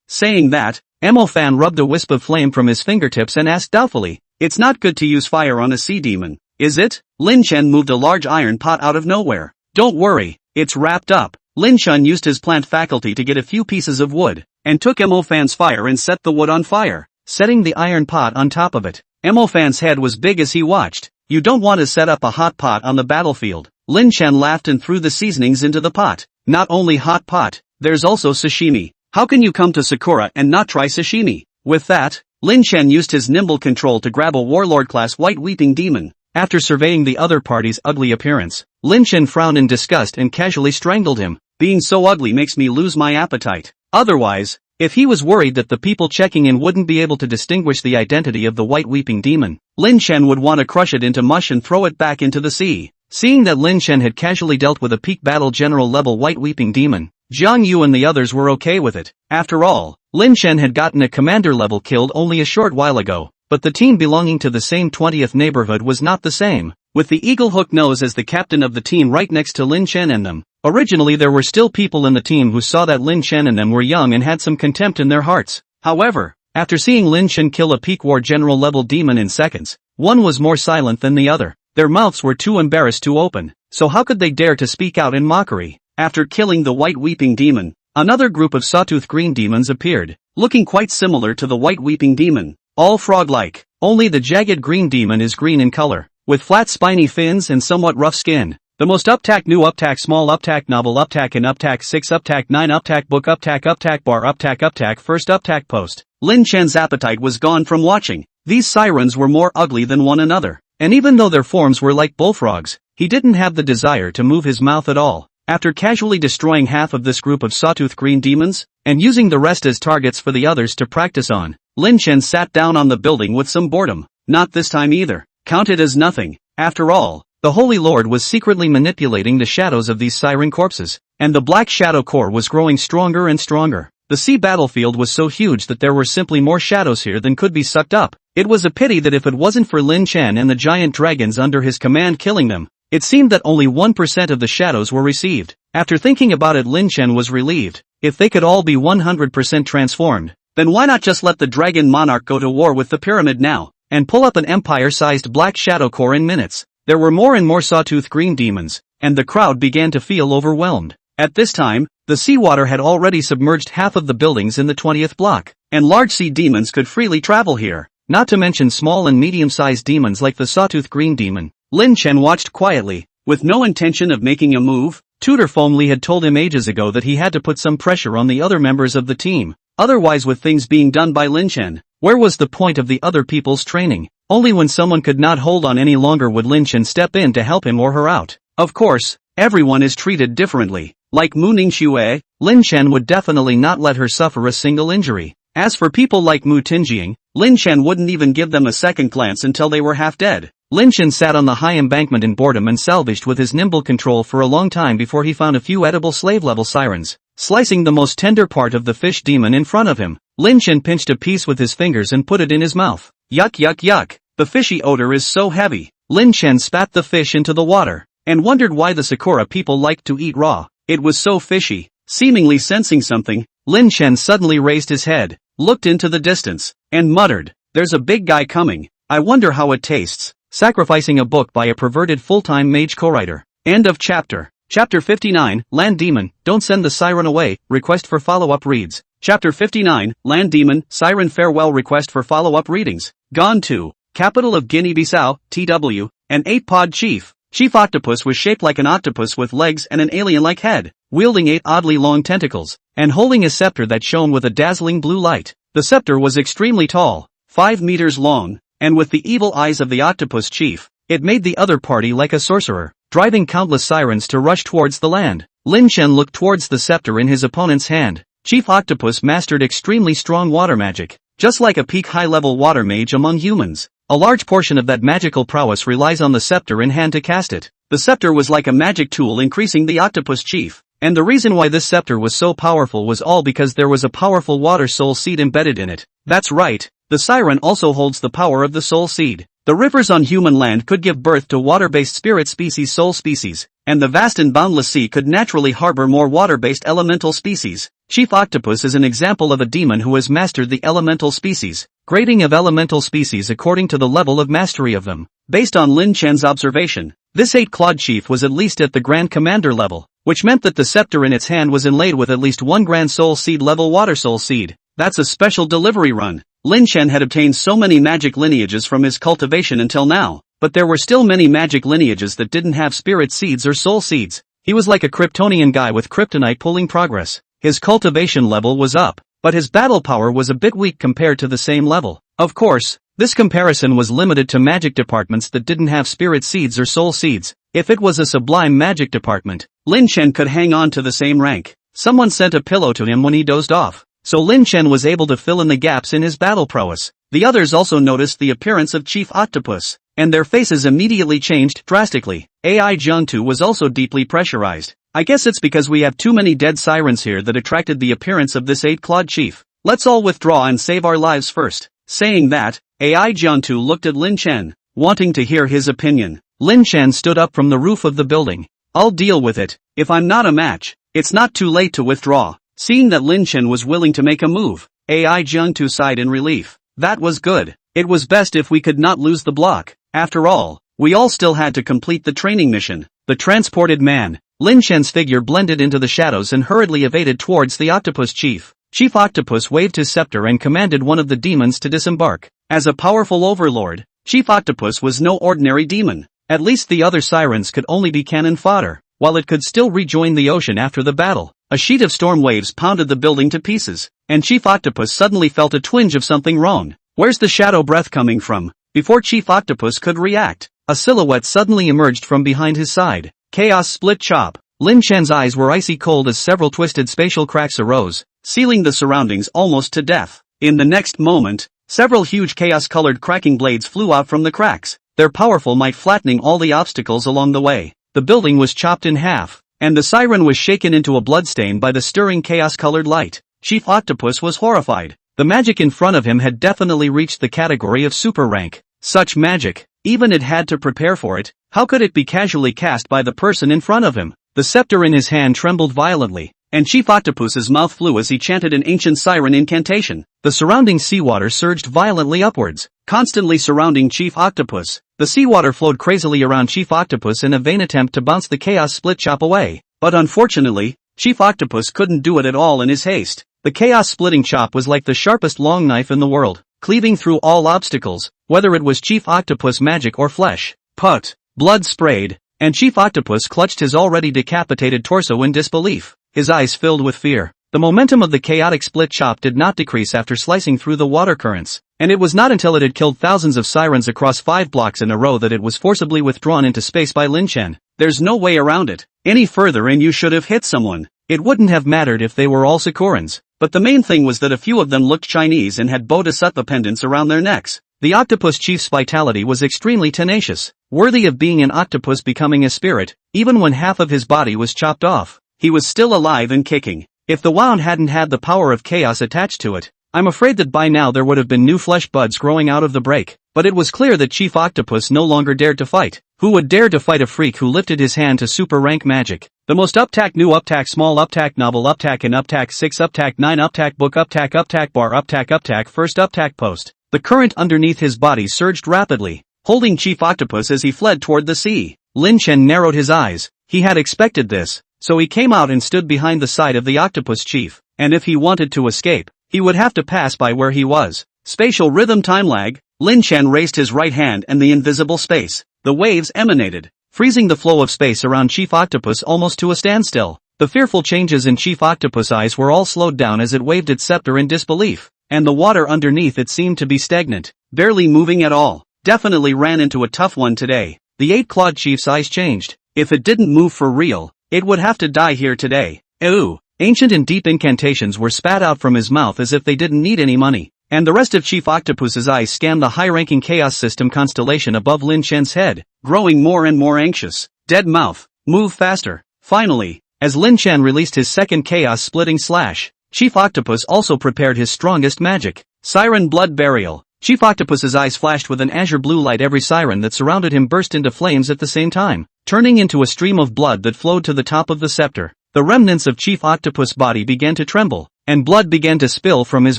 S1: Saying that, Mo Fan rubbed a wisp of flame from his fingertips and asked doubtfully, it's not good to use fire on a sea demon, is it? Lin Chen moved a large iron pot out of nowhere. Don't worry, it's wrapped up. Lin Chen used his plant faculty to get a few pieces of wood, and took Mo Fan's fire and set the wood on fire, setting the iron pot on top of it. Mo Fan's head was big as he watched. You don't want to set up a hot pot on the battlefield. Lin Chen laughed and threw the seasonings into the pot. Not only hot pot, there's also sashimi. How can you come to Sakura and not try sashimi? With that, Lin Chen used his nimble control to grab a warlord-class white weeping demon. After surveying the other party's ugly appearance, Lin Chen frowned in disgust and casually strangled him. Being so ugly makes me lose my appetite. Otherwise, if he was worried that the people checking in wouldn't be able to distinguish the identity of the white weeping demon, Lin Chen would want to crush it into mush and throw it back into the sea. Seeing that Lin Chen had casually dealt with a peak battle general level white weeping demon, Jiang Yu and the others were okay with it. After all, Lin Chen had gotten a commander level killed only a short while ago, but the team belonging to the same 20th neighborhood was not the same, with the eagle hook nose as the captain of the team right next to Lin Chen and them. Originally there were still people in the team who saw that Lin Chen and them were young and had some contempt in their hearts. However, after seeing Lin Chen kill a peak war general level demon in seconds, one was more silent than the other. Their mouths were too embarrassed to open, so how could they dare to speak out in mockery? After killing the white weeping demon, another group of sawtooth green demons appeared, looking quite similar to the white weeping demon, all frog-like. Only the jagged green demon is green in color, with flat spiny fins and somewhat rough skin. The most uptack new uptack small uptack novel uptack in uptack 6 uptack 9 uptack book uptack bar uptack first uptack post. Lin Chen's appetite was gone from watching. These sirens were more ugly than one another, and even though their forms were like bullfrogs, he didn't have the desire to move his mouth at all. After casually destroying half of this group of sawtooth green demons, and using the rest as targets for the others to practice on, Lin Chen sat down on the building with some boredom. Not this time either. Count it as nothing. After all, the Holy Lord was secretly manipulating the shadows of these siren corpses, and the Black Shadow Core was growing stronger and stronger. The sea battlefield was so huge that there were simply more shadows here than could be sucked up. It was a pity that if it wasn't for Lin Chen and the giant dragons under his command killing them, it seemed that only 1% of the shadows were received. After thinking about it, Lin Chen was relieved. If they could all be 100% transformed, then why not just let the dragon monarch go to war with the pyramid now, and pull up an empire-sized Black Shadow Core in minutes? There were more and more sawtooth green demons, and the crowd began to feel overwhelmed. At this time, the seawater had already submerged half of the buildings in the 20th block, and large sea demons could freely travel here, not to mention small and medium-sized demons like the sawtooth green demon. Lin Chen watched quietly, with no intention of making a move. Tutor Fomli had told him ages ago that he had to put some pressure on the other members of the team, otherwise with things being done by Lin Chen, where was the point of the other people's training? Only when someone could not hold on any longer would Lin Chen step in to help him or her out. Of course, everyone is treated differently. Like Mu Ningxue, Lin Chen would definitely not let her suffer a single injury. As for people like Mu Tinjiang, Lin Chen wouldn't even give them a second glance until they were half dead. Lin Chen sat on the high embankment in boredom and salvaged with his nimble control for a long time before he found a few edible slave-level sirens. Slicing the most tender part of the fish demon in front of him, Lin Chen pinched a piece with his fingers and put it in his mouth. Yuck yuck yuck, the fishy odor is so heavy. Lin Chen spat the fish into the water, and wondered why the Sakura people liked to eat raw. It was so fishy. Seemingly sensing something, Lin Chen suddenly raised his head, looked into the distance, and muttered, "There's a big guy coming. I wonder how it tastes." Sacrificing a book by a perverted full-time mage co-writer. End of chapter. Chapter 59, Land Demon, Don't Send the Siren Away, Request for Follow-Up Reads. Chapter 59, Land Demon, Siren Farewell Request for Follow-Up Readings. Gone to, capital of Guinea-Bissau, TW, an 8-pod chief. Chief Octopus was shaped like an octopus with legs and an alien-like head, wielding 8 oddly long tentacles, and holding a scepter that shone with a dazzling blue light. The scepter was extremely tall, 5 meters long, and with the evil eyes of the octopus chief, it made the other party like a sorcerer, driving countless sirens to rush towards the land. Lin Chen looked towards the scepter in his opponent's hand. Chief Octopus mastered extremely strong water magic, just like a peak high-level water mage among humans. A large portion of that magical prowess relies on the scepter in hand to cast it. The scepter was like a magic tool increasing the octopus chief, and the reason why this scepter was so powerful was all because there was a powerful water soul seed embedded in it. That's right, the siren also holds the power of the soul seed. The rivers on human land could give birth to water-based spirit species soul species, and the vast and boundless sea could naturally harbor more water-based elemental species. Chief Octopus is an example of a demon who has mastered the elemental species. Grading of elemental species according to the level of mastery of them. Based on Lin Chen's observation, this 8-clawed chief was at least at the Grand Commander level, which meant that the scepter in its hand was inlaid with at least 1 Grand Soul Seed level water soul seed. That's a special delivery run. Lin Chen had obtained so many magic lineages from his cultivation until now, but there were still many magic lineages that didn't have spirit seeds or soul seeds. He was like a Kryptonian guy with kryptonite pulling progress. His cultivation level was up, but his battle power was a bit weak compared to the same level. Of course, this comparison was limited to magic departments that didn't have spirit seeds or soul seeds. If it was a sublime magic department, Lin Chen could hang on to the same rank. Someone sent a pillow to him when he dozed off, so Lin Chen was able to fill in the gaps in his battle prowess. The others also noticed the appearance of Chief Octopus, and their faces immediately changed drastically. AI Jiangtu was also deeply pressurized. I guess it's because we have too many dead sirens here that attracted the appearance of this 8-clawed chief. Let's all withdraw and save our lives first. Saying that, AI Jiangtu looked at Lin Chen, wanting to hear his opinion. Lin Chen stood up from the roof of the building. I'll deal with it. If I'm not a match, it's not too late to withdraw. Seeing that Lin Chen was willing to make a move, AI Jiangtu sighed in relief. That was good. It was best if we could not lose the block. After all, we all still had to complete the training mission. The transported man. Lin Chen's figure blended into the shadows and hurriedly evaded towards the octopus chief. Chief Octopus waved his scepter and commanded one of the demons to disembark. As a powerful overlord, Chief Octopus was no ordinary demon. At least the other sirens could only be cannon fodder, while it could still rejoin the ocean after the battle. A sheet of storm waves pounded the building to pieces, and Chief Octopus suddenly felt a twinge of something wrong. Where's the shadow breath coming from? Before Chief Octopus could react, a silhouette suddenly emerged from behind his side. Chaos Split Chop. Lin Chen's eyes were icy cold as several twisted spatial cracks arose, sealing the surroundings almost to death. In the next moment, several huge chaos-colored cracking blades flew out from the cracks, their powerful might flattening all the obstacles along the way. The building was chopped in half, and the siren was shaken into a bloodstain by the stirring chaos-colored light. Chief Octopus was horrified. The magic in front of him had definitely reached the category of super rank. Such magic, even it had to prepare for it. How could it be casually cast by the person in front of him? The scepter in his hand trembled violently, and Chief Octopus's mouth flew as he chanted an ancient siren incantation. The surrounding seawater surged violently upwards, constantly surrounding Chief Octopus. The seawater flowed crazily around Chief Octopus in a vain attempt to bounce the Chaos Split Chop away, but unfortunately, Chief Octopus couldn't do it at all in his haste. The Chaos Splitting Chop was like the sharpest long knife in the world, cleaving through all obstacles, whether it was Chief Octopus magic or flesh. Put. Blood sprayed, and Chief Octopus clutched his already decapitated torso in disbelief, his eyes filled with fear. The momentum of the chaotic split chop did not decrease after slicing through the water currents, and it was not until it had killed thousands of sirens across 5 blocks in a row that it was forcibly withdrawn into space by Lin Chen. There's no way around it. Any further and you should have hit someone. It wouldn't have mattered if they were all Sakurans. But the main thing was that a few of them looked Chinese and had bodhisattva pendants around their necks. The octopus chief's vitality was extremely tenacious, worthy of being an octopus becoming a spirit. Even when half of his body was chopped off, he was still alive and kicking. If the wound hadn't had the power of chaos attached to it, I'm afraid that by now there would have been new flesh buds growing out of the break. But it was clear that Chief Octopus no longer dared to fight. Who would dare to fight a freak who lifted his hand to super rank magic? The most uptack new uptack small uptack novel uptack in uptack 6 uptack 9 uptack book uptack bar uptack first uptack post. The current underneath his body surged rapidly, holding Chief Octopus as he fled toward the sea. Lin Chen narrowed his eyes. He had expected this, so he came out and stood behind the side of the octopus chief, and if he wanted to escape, he would have to pass by where he was. Spatial rhythm time lag. Lin Chen raised his right hand and the invisible space. The waves emanated, freezing the flow of space around Chief Octopus almost to a standstill. The fearful changes in Chief Octopus' eyes were all slowed down as it waved its scepter in disbelief, and the water underneath it seemed to be stagnant, barely moving at all. Definitely ran into a tough one today. The eight-clawed chief's eyes changed. If it didn't move for real, it would have to die here today. Ew. Ancient and deep incantations were spat out from his mouth as if they didn't need any money. And the rest of Chief Octopus's eyes scanned the high-ranking chaos system constellation above Lin Chen's head, growing more and more anxious. Dead mouth. Move faster. Finally, as Lin Chen released his second chaos-splitting slash, Chief Octopus also prepared his strongest magic. Siren Blood Burial. Chief Octopus's eyes flashed with an azure blue light. Every siren that surrounded him burst into flames at the same time, turning into a stream of blood that flowed to the top of the scepter. The remnants of Chief Octopus' body began to tremble, and blood began to spill from his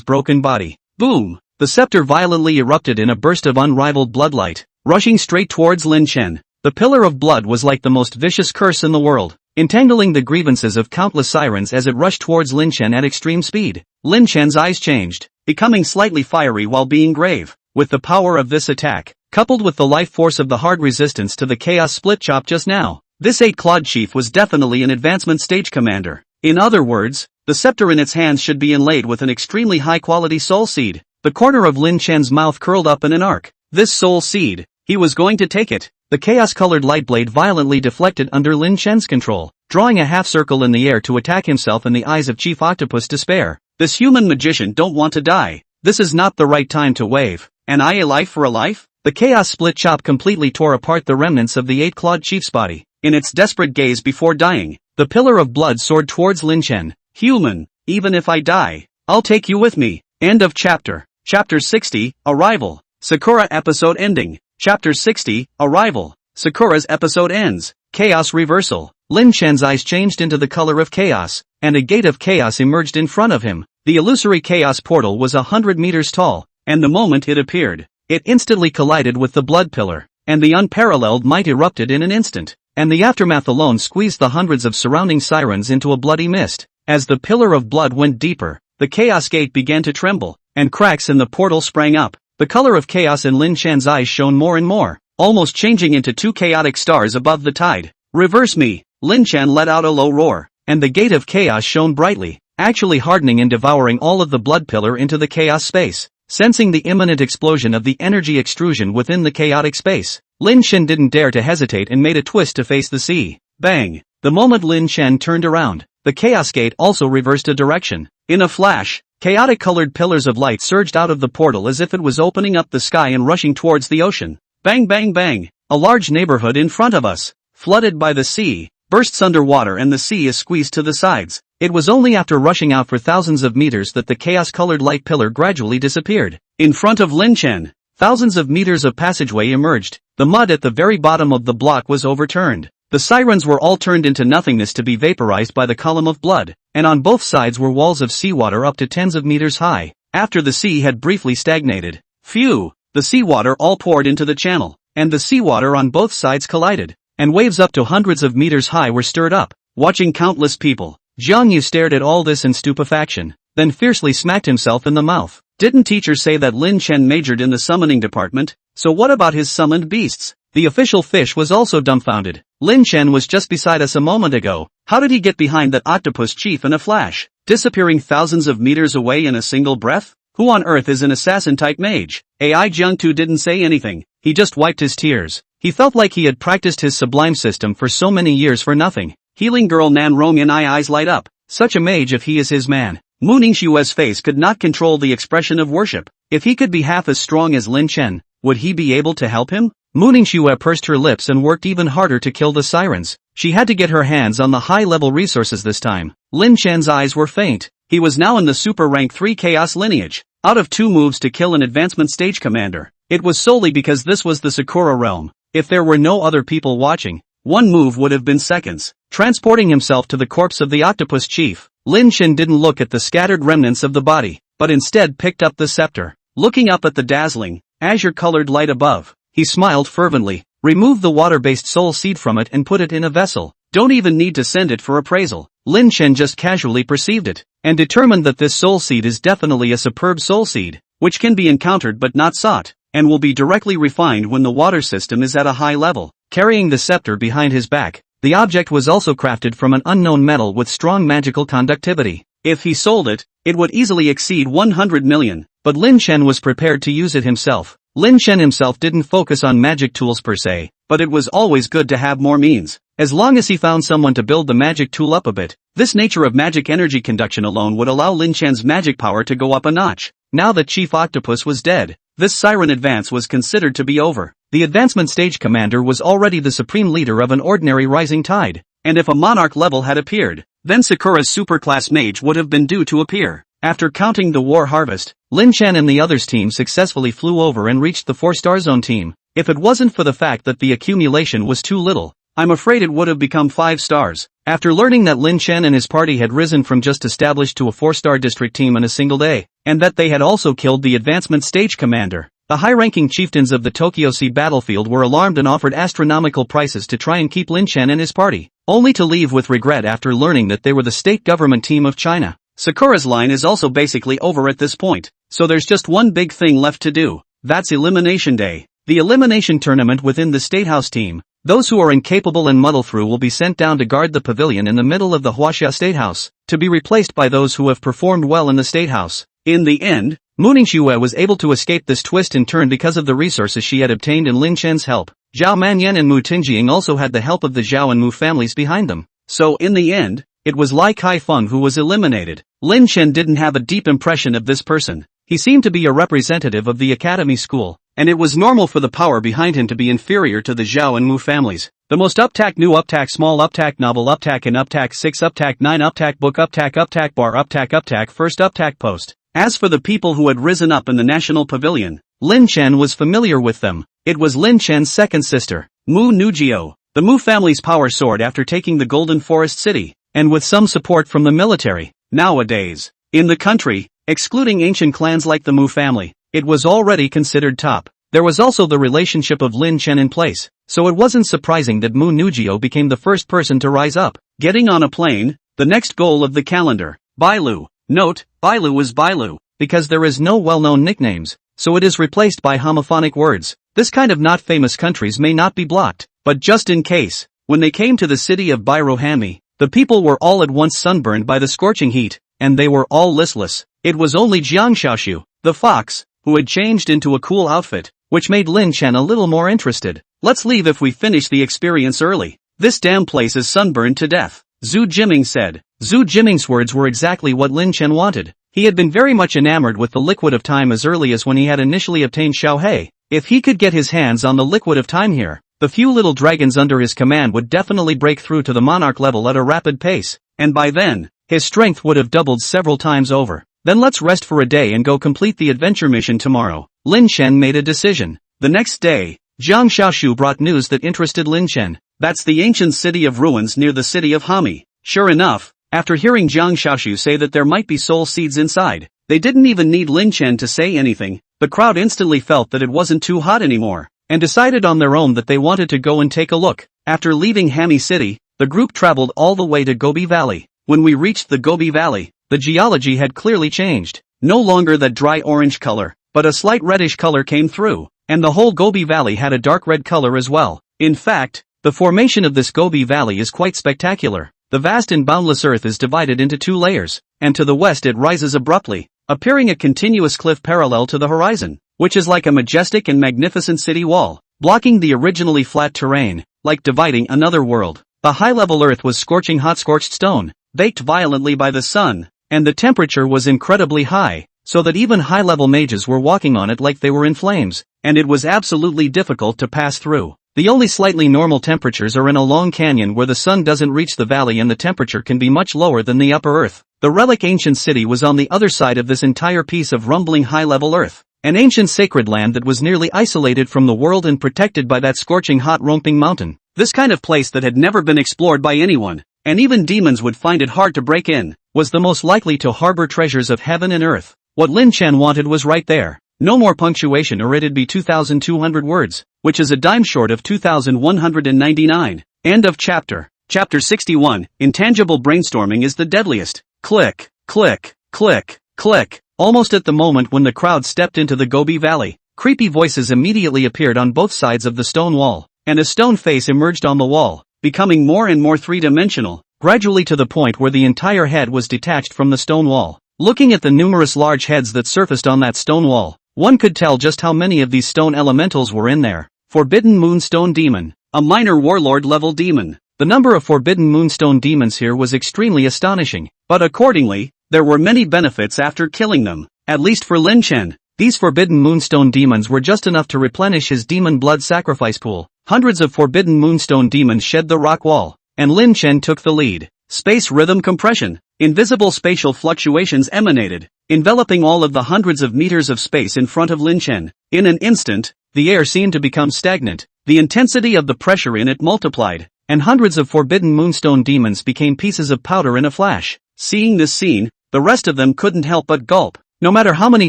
S1: broken body. Boom! The scepter violently erupted in a burst of unrivaled bloodlight, rushing straight towards Lin Chen. The pillar of blood was like the most vicious curse in the world, entangling the grievances of countless sirens as it rushed towards Lin Chen at extreme speed. Lin Chen's eyes changed, becoming slightly fiery while being grave. With the power of this attack, coupled with the life force of the hard resistance to the chaos split chop just now, this eight-clawed chief was definitely an advancement stage commander. In other words, the scepter in its hands should be inlaid with an extremely high-quality soul seed. The corner of Lin Chen's mouth curled up in an arc. This soul seed, he was going to take it. The chaos-colored light blade violently deflected under Lin Chen's control, drawing a half-circle in the air to attack himself in the eyes of Chief Octopus despair. This human magician don't want to die. This is not the right time to wave. An eye a life for a life? The chaos split chop completely tore apart the remnants of the eight-clawed chief's body. In its desperate gaze before dying, the pillar of blood soared towards Lin Chen. Human, even if I die, I'll take you with me. End of chapter. Chapter 60, Arrival. Sakura episode ending. Chapter 60, Arrival. Sakura's episode ends. Chaos reversal. Lin Chen's eyes changed into the color of chaos, and a gate of chaos emerged in front of him. The illusory chaos portal was 100 meters tall, and the moment it appeared, it instantly collided with the blood pillar, and the unparalleled might erupted in an instant, and the aftermath alone squeezed the hundreds of surrounding sirens into a bloody mist. As the pillar of blood went deeper, the chaos gate began to tremble, and cracks in the portal sprang up. The color of chaos in Lin Chen's eyes shone more and more, almost changing into two chaotic stars above the tide. Reverse me! Lin Chen let out a low roar, and the gate of chaos shone brightly, actually hardening and devouring all of the blood pillar into the chaos space. Sensing the imminent explosion of the energy extrusion within the chaotic space, Lin Chen didn't dare to hesitate and made a twist to face the sea. Bang! The moment Lin Chen turned around, the chaos gate also reversed a direction. In a flash, chaotic-colored pillars of light surged out of the portal as if it was opening up the sky and rushing towards the ocean. Bang bang bang! A large neighborhood in front of us, flooded by the sea, bursts underwater and the sea is squeezed to the sides. It was only after rushing out for thousands of meters that the chaos-colored light pillar gradually disappeared. In front of Lin Chen, thousands of meters of passageway emerged. The mud at the very bottom of the block was overturned. The sirens were all turned into nothingness to be vaporized by the column of blood, and on both sides were walls of seawater up to tens of meters high, after the sea had briefly stagnated. Phew! The seawater all poured into the channel, and the seawater on both sides collided, and waves up to hundreds of meters high were stirred up. Watching countless people, Jiang Yu stared at all this in stupefaction, then fiercely smacked himself in the mouth. Didn't teacher say that Lin Chen majored in the summoning department? So what about his summoned beasts? The official fish was also dumbfounded. Lin Chen was just beside us a moment ago. How did he get behind that octopus chief in a flash, disappearing thousands of meters away in a single breath? Who on earth is an assassin-type mage? AI Jiang Tu didn't say anything. He just wiped his tears. He felt like he had practiced his sublime system for so many years for nothing. Healing girl Nan Rongyan eyes light up. Such a mage if he is his man. Mu Ningxue's face could not control the expression of worship. If he could be half as strong as Lin Chen, would he be able to help him? Mu Ningxue pursed her lips and worked even harder to kill the sirens. She had to get her hands on the high-level resources this time. Lin Chen's eyes were faint. He was now in the super rank 3 chaos lineage. Out of 2 moves to kill an advancement stage commander, it was solely because this was the Sakura realm. If there were no other people watching, 1 move would have been seconds. Transporting himself to the corpse of the octopus chief, Lin Chen didn't look at the scattered remnants of the body, but instead picked up the scepter. Looking up at the dazzling, azure-colored light above, he smiled fervently, removed the water-based soul seed from it and put it in a vessel. Don't even need to send it for appraisal. Lin Chen just casually perceived it, and determined that this soul seed is definitely a superb soul seed, which can be encountered but not sought, and will be directly refined when the water system is at a high level. Carrying the scepter behind his back, the object was also crafted from an unknown metal with strong magical conductivity. If he sold it, it would easily exceed 100 million, but Lin Chen was prepared to use it himself. Lin Chen himself didn't focus on magic tools per se, but it was always good to have more means. As long as he found someone to build the magic tool up a bit, this nature of magic energy conduction alone would allow Lin Chen's magic power to go up a notch. Now that Chief Octopus was dead, this siren advance was considered to be over. The advancement stage commander was already the supreme leader of an ordinary rising tide, and if a monarch level had appeared, then Sakura's superclass mage would have been due to appear. After counting the war harvest, Lin Chen and the others' team successfully flew over and reached the 4-star zone team. If it wasn't for the fact that the accumulation was too little, I'm afraid it would have become 5 stars. After learning that Lin Chen and his party had risen from just established to a 4-star district team in a single day, and that they had also killed the advancement stage commander, the high-ranking chieftains of the Tokyo Sea battlefield were alarmed and offered astronomical prices to try and keep Lin Chen and his party, only to leave with regret after learning that they were the state government team of China. Sakura's line is also basically over at this point, so there's just one big thing left to do. That's Elimination Day. The elimination tournament within the State House team. Those who are incapable and muddle through will be sent down to guard the pavilion in the middle of the Huaxia State House, to be replaced by those who have performed well in the State House. In the end, Mu Ningxue was able to escape this twist and turn because of the resources she had obtained in Lin Chen's help. Zhao Manyan and Mu Tinjing also had the help of the Zhao and Mu families behind them. So in the end, it was Lai Kai-feng who was eliminated. Lin Chen didn't have a deep impression of this person. He seemed to be a representative of the academy school, and it was normal for the power behind him to be inferior to the Zhao and Mu families. The most uptack new uptack small uptack novel uptack in uptack 6 uptack 9 uptack book uptack bar uptack first uptack post. As for the people who had risen up in the national pavilion, Lin Chen was familiar with them. It was Lin Chen's second sister, Mu Nujio. The Mu family's power soared after taking the Golden Forest City, and with some support from the military. Nowadays, in the country, excluding ancient clans like the Mu family, it was already considered top. There was also the relationship of Lin Chen in place, so it wasn't surprising that Mu Nujio became the first person to rise up. Getting on a plane, the next goal of the calendar. Bailu. Note, Bailu is Bailu, because there is no well-known nicknames, so it is replaced by homophonic words. This kind of not famous countries may not be blocked, but just in case, when they came to the city of Bairohanmi, the people were all at once sunburned by the scorching heat, and they were all listless. It was only Jiang Xiaoshu, the fox, who had changed into a cool outfit, which made Lin Chen a little more interested. Let's leave if we finish the experience early. This damn place is sunburned to death, Zhu Jiming said. Zhu Jiming's words were exactly what Lin Chen wanted. He had been very much enamored with the liquid of time as early as when he had initially obtained Xiaohei. If he could get his hands on the liquid of time here, the few little dragons under his command would definitely break through to the monarch level at a rapid pace, and by then, his strength would have doubled several times over. Then let's rest for a day and go complete the adventure mission tomorrow. Lin Chen made a decision. The next day, Jiang Xiaoshu brought news that interested Lin Chen. That's the ancient city of ruins near the city of Hami. Sure enough, after hearing Jiang Xiaoshu say that there might be soul seeds inside, they didn't even need Lin Chen to say anything. The crowd instantly felt that it wasn't too hot anymore, and decided on their own that they wanted to go and take a look. After leaving Hami City, the group traveled all the way to Gobi Valley. When we reached the Gobi Valley, the geology had clearly changed. No longer that dry orange color, but a slight reddish color came through, and the whole Gobi Valley had a dark red color as well. In fact, the formation of this Gobi Valley is quite spectacular. The vast and boundless earth is divided into 2 layers, and to the west it rises abruptly, appearing a continuous cliff parallel to the horizon, which is like a majestic and magnificent city wall. blocking the originally flat terrain, like dividing another world. The high-level earth was scorching hot scorched stone, baked violently by the sun, and the temperature was incredibly high, so that even high-level mages were walking on it like they were in flames, and it was absolutely difficult to pass through. The only slightly normal temperatures are in a long canyon where the sun doesn't reach the valley and the temperature can be much lower than the upper earth. The relic ancient city was on the other side of this entire piece of rumbling high-level earth, an ancient sacred land that was nearly isolated from the world and protected by that scorching hot romping mountain. This kind of place that had never been explored by anyone, and even demons would find it hard to break in, was the most likely to harbor treasures of heaven and earth. What Lin Chen wanted was right there. No more punctuation or it'd be 2,200 words, which is a dime short of 2,199. End of chapter. Chapter 61, Intangible Brainstorming is the Deadliest. Click, click, click, click. Almost at the moment when the crowd stepped into the Gobi Valley, creepy voices immediately appeared on both sides of the stone wall, and a stone face emerged on the wall, becoming more and more three-dimensional, gradually to the point where the entire head was detached from the stone wall. Looking at the numerous large heads that surfaced on that stone wall, one could tell just how many of these stone elementals were in there. Forbidden Moonstone Demon, a minor warlord-level demon. The number of Forbidden Moonstone demons here was extremely astonishing, but accordingly, there were many benefits after killing them, at least for Lin Chen. These Forbidden Moonstone demons were just enough to replenish his demon blood sacrifice pool. Hundreds of Forbidden Moonstone demons shed the rock wall, and Lin Chen took the lead. Space rhythm compression. Invisible spatial fluctuations emanated, enveloping all of the hundreds of meters of space in front of Lin Chen. In an instant, the air seemed to become stagnant, the intensity of the pressure in it multiplied, and hundreds of Forbidden Moonstone demons became pieces of powder in a flash. Seeing this scene, the rest of them couldn't help but gulp. No matter how many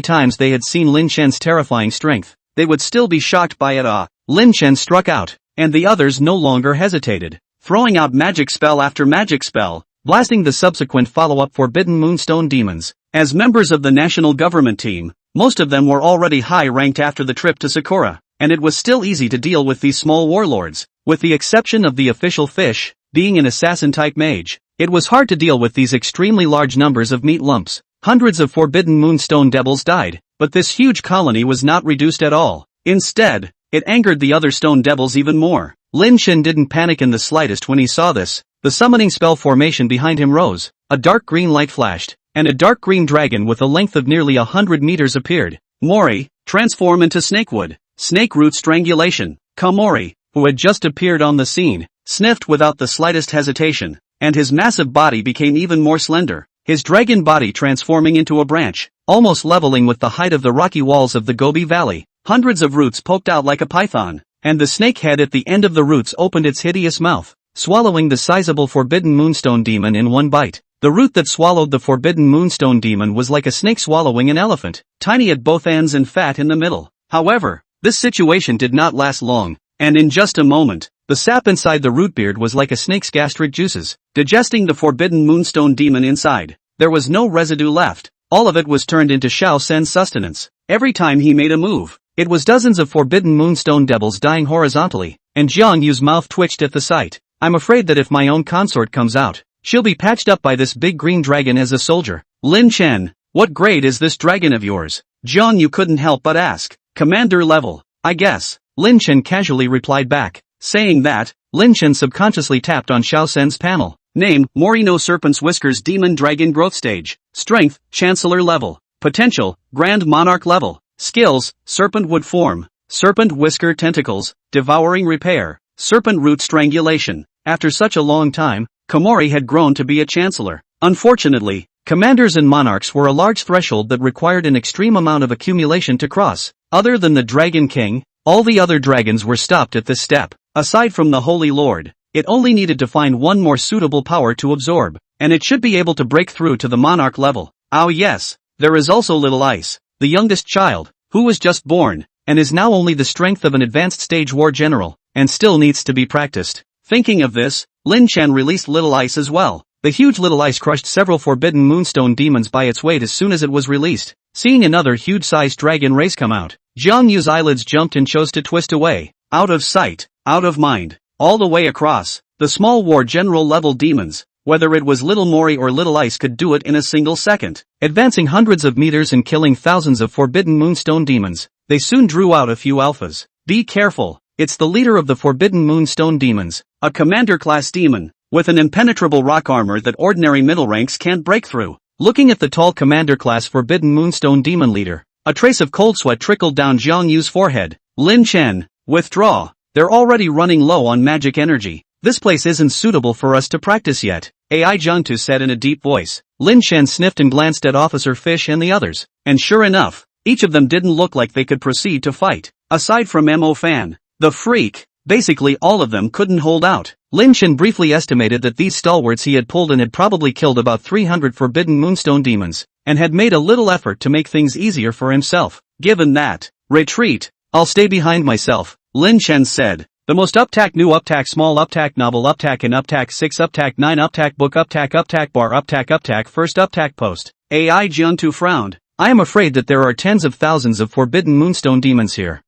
S1: times they had seen Lin Chen's terrifying strength, they would still be shocked by it. Lin Chen struck out, and the others no longer hesitated, throwing out magic spell after magic spell, blasting the subsequent follow-up Forbidden Moonstone demons. As members of the national government team, most of them were already high-ranked after the trip to Sakura, and it was still easy to deal with these small warlords, with the exception of the official fish, being an assassin-type mage. It was hard to deal with these extremely large numbers of meat lumps. Hundreds of Forbidden Moonstone devils died, but this huge colony was not reduced at all. Instead, it angered the other stone devils even more. Lin Chen didn't panic in the slightest when he saw this. The summoning spell formation behind him rose, a dark green light flashed, and a dark green dragon with a length of nearly 100 meters appeared. Mori, transform into snakewood. Snake root strangulation. Kamori, who had just appeared on the scene, sniffed without the slightest hesitation, and his massive body became even more slender, his dragon body transforming into a branch, almost leveling with the height of the rocky walls of the Gobi Valley. Hundreds of roots poked out like a python, and the snake head at the end of the roots opened its hideous mouth, swallowing the sizable Forbidden Moonstone demon in one bite. The root that swallowed the Forbidden Moonstone demon was like a snake swallowing an elephant, tiny at both ends and fat in the middle. However, this situation did not last long, and in just a moment, the sap inside the root beard was like a snake's gastric juices, digesting the Forbidden Moonstone demon inside. There was no residue left. All of it was turned into Xiao Sen's sustenance. Every time he made a move, it was dozens of Forbidden Moonstone devils dying horizontally, and Jiang Yu's mouth twitched at the sight. I'm afraid that if my own consort comes out, she'll be patched up by this big green dragon as a soldier. Lin Chen, what grade is this dragon of yours? Jiang Yu couldn't help but ask. Commander level, I guess. Lin Chen casually replied back. Saying that, Lin Chen subconsciously tapped on Xiao Sen's panel. Name, Morino Serpent's Whiskers Demon Dragon Growth Stage. Strength, Chancellor level. Potential, Grand Monarch level. Skills, Serpent Wood Form, Serpent Whisker Tentacles, Devouring Repair, Serpent Root Strangulation. After such a long time, Komori had grown to be a Chancellor. Unfortunately, Commanders and Monarchs were a large threshold that required an extreme amount of accumulation to cross. Other than the Dragon King, all the other dragons were stopped at this step. Aside from the Holy Lord, it only needed to find one more suitable power to absorb, and it should be able to break through to the Monarch level. Oh yes, there is also Little Ice, the youngest child, who was just born, and is now only the strength of an advanced stage war general, and still needs to be practiced. Thinking of this, Lin Chen released Little Ice as well. The huge Little Ice crushed several Forbidden Moonstone demons by its weight as soon as it was released. Seeing another huge-sized dragon race come out, Jiang Yu's eyelids jumped and chose to twist away. Out of sight, out of mind, all the way across, the small war general level demons, whether it was Little Mori or Little Ice, could do it in a single second. Advancing hundreds of meters and killing thousands of Forbidden Moonstone demons, they soon drew out a few alphas. Be careful, It's the leader of the Forbidden Moonstone Demons, a commander-class demon, with an impenetrable rock armor that ordinary middle ranks can't break through. Looking at the tall commander-class Forbidden Moonstone Demon leader, a trace of cold sweat trickled down Jiang Yu's forehead. Lin Chen, withdraw. They're already running low on magic energy. This place isn't suitable for us to practice yet, Ai Jiangtu said in a deep voice. Lin Chen sniffed and glanced at Officer Fish and the others, and sure enough, each of them didn't look like they could proceed to fight. Aside from Mo Fan, the freak, basically all of them couldn't hold out. Lin Chen briefly estimated that these stalwarts he had pulled in had probably killed about 300 Forbidden Moonstone demons, and had made a little effort to make things easier for himself. Given that, retreat. I'll stay behind myself, Lin Chen said. The most uptack new uptack small uptack novel uptack in uptack 6 uptack 9 uptack book uptack bar uptack first uptack post. Ai Jiangtu frowned. I am afraid that there are tens of thousands of Forbidden Moonstone demons here.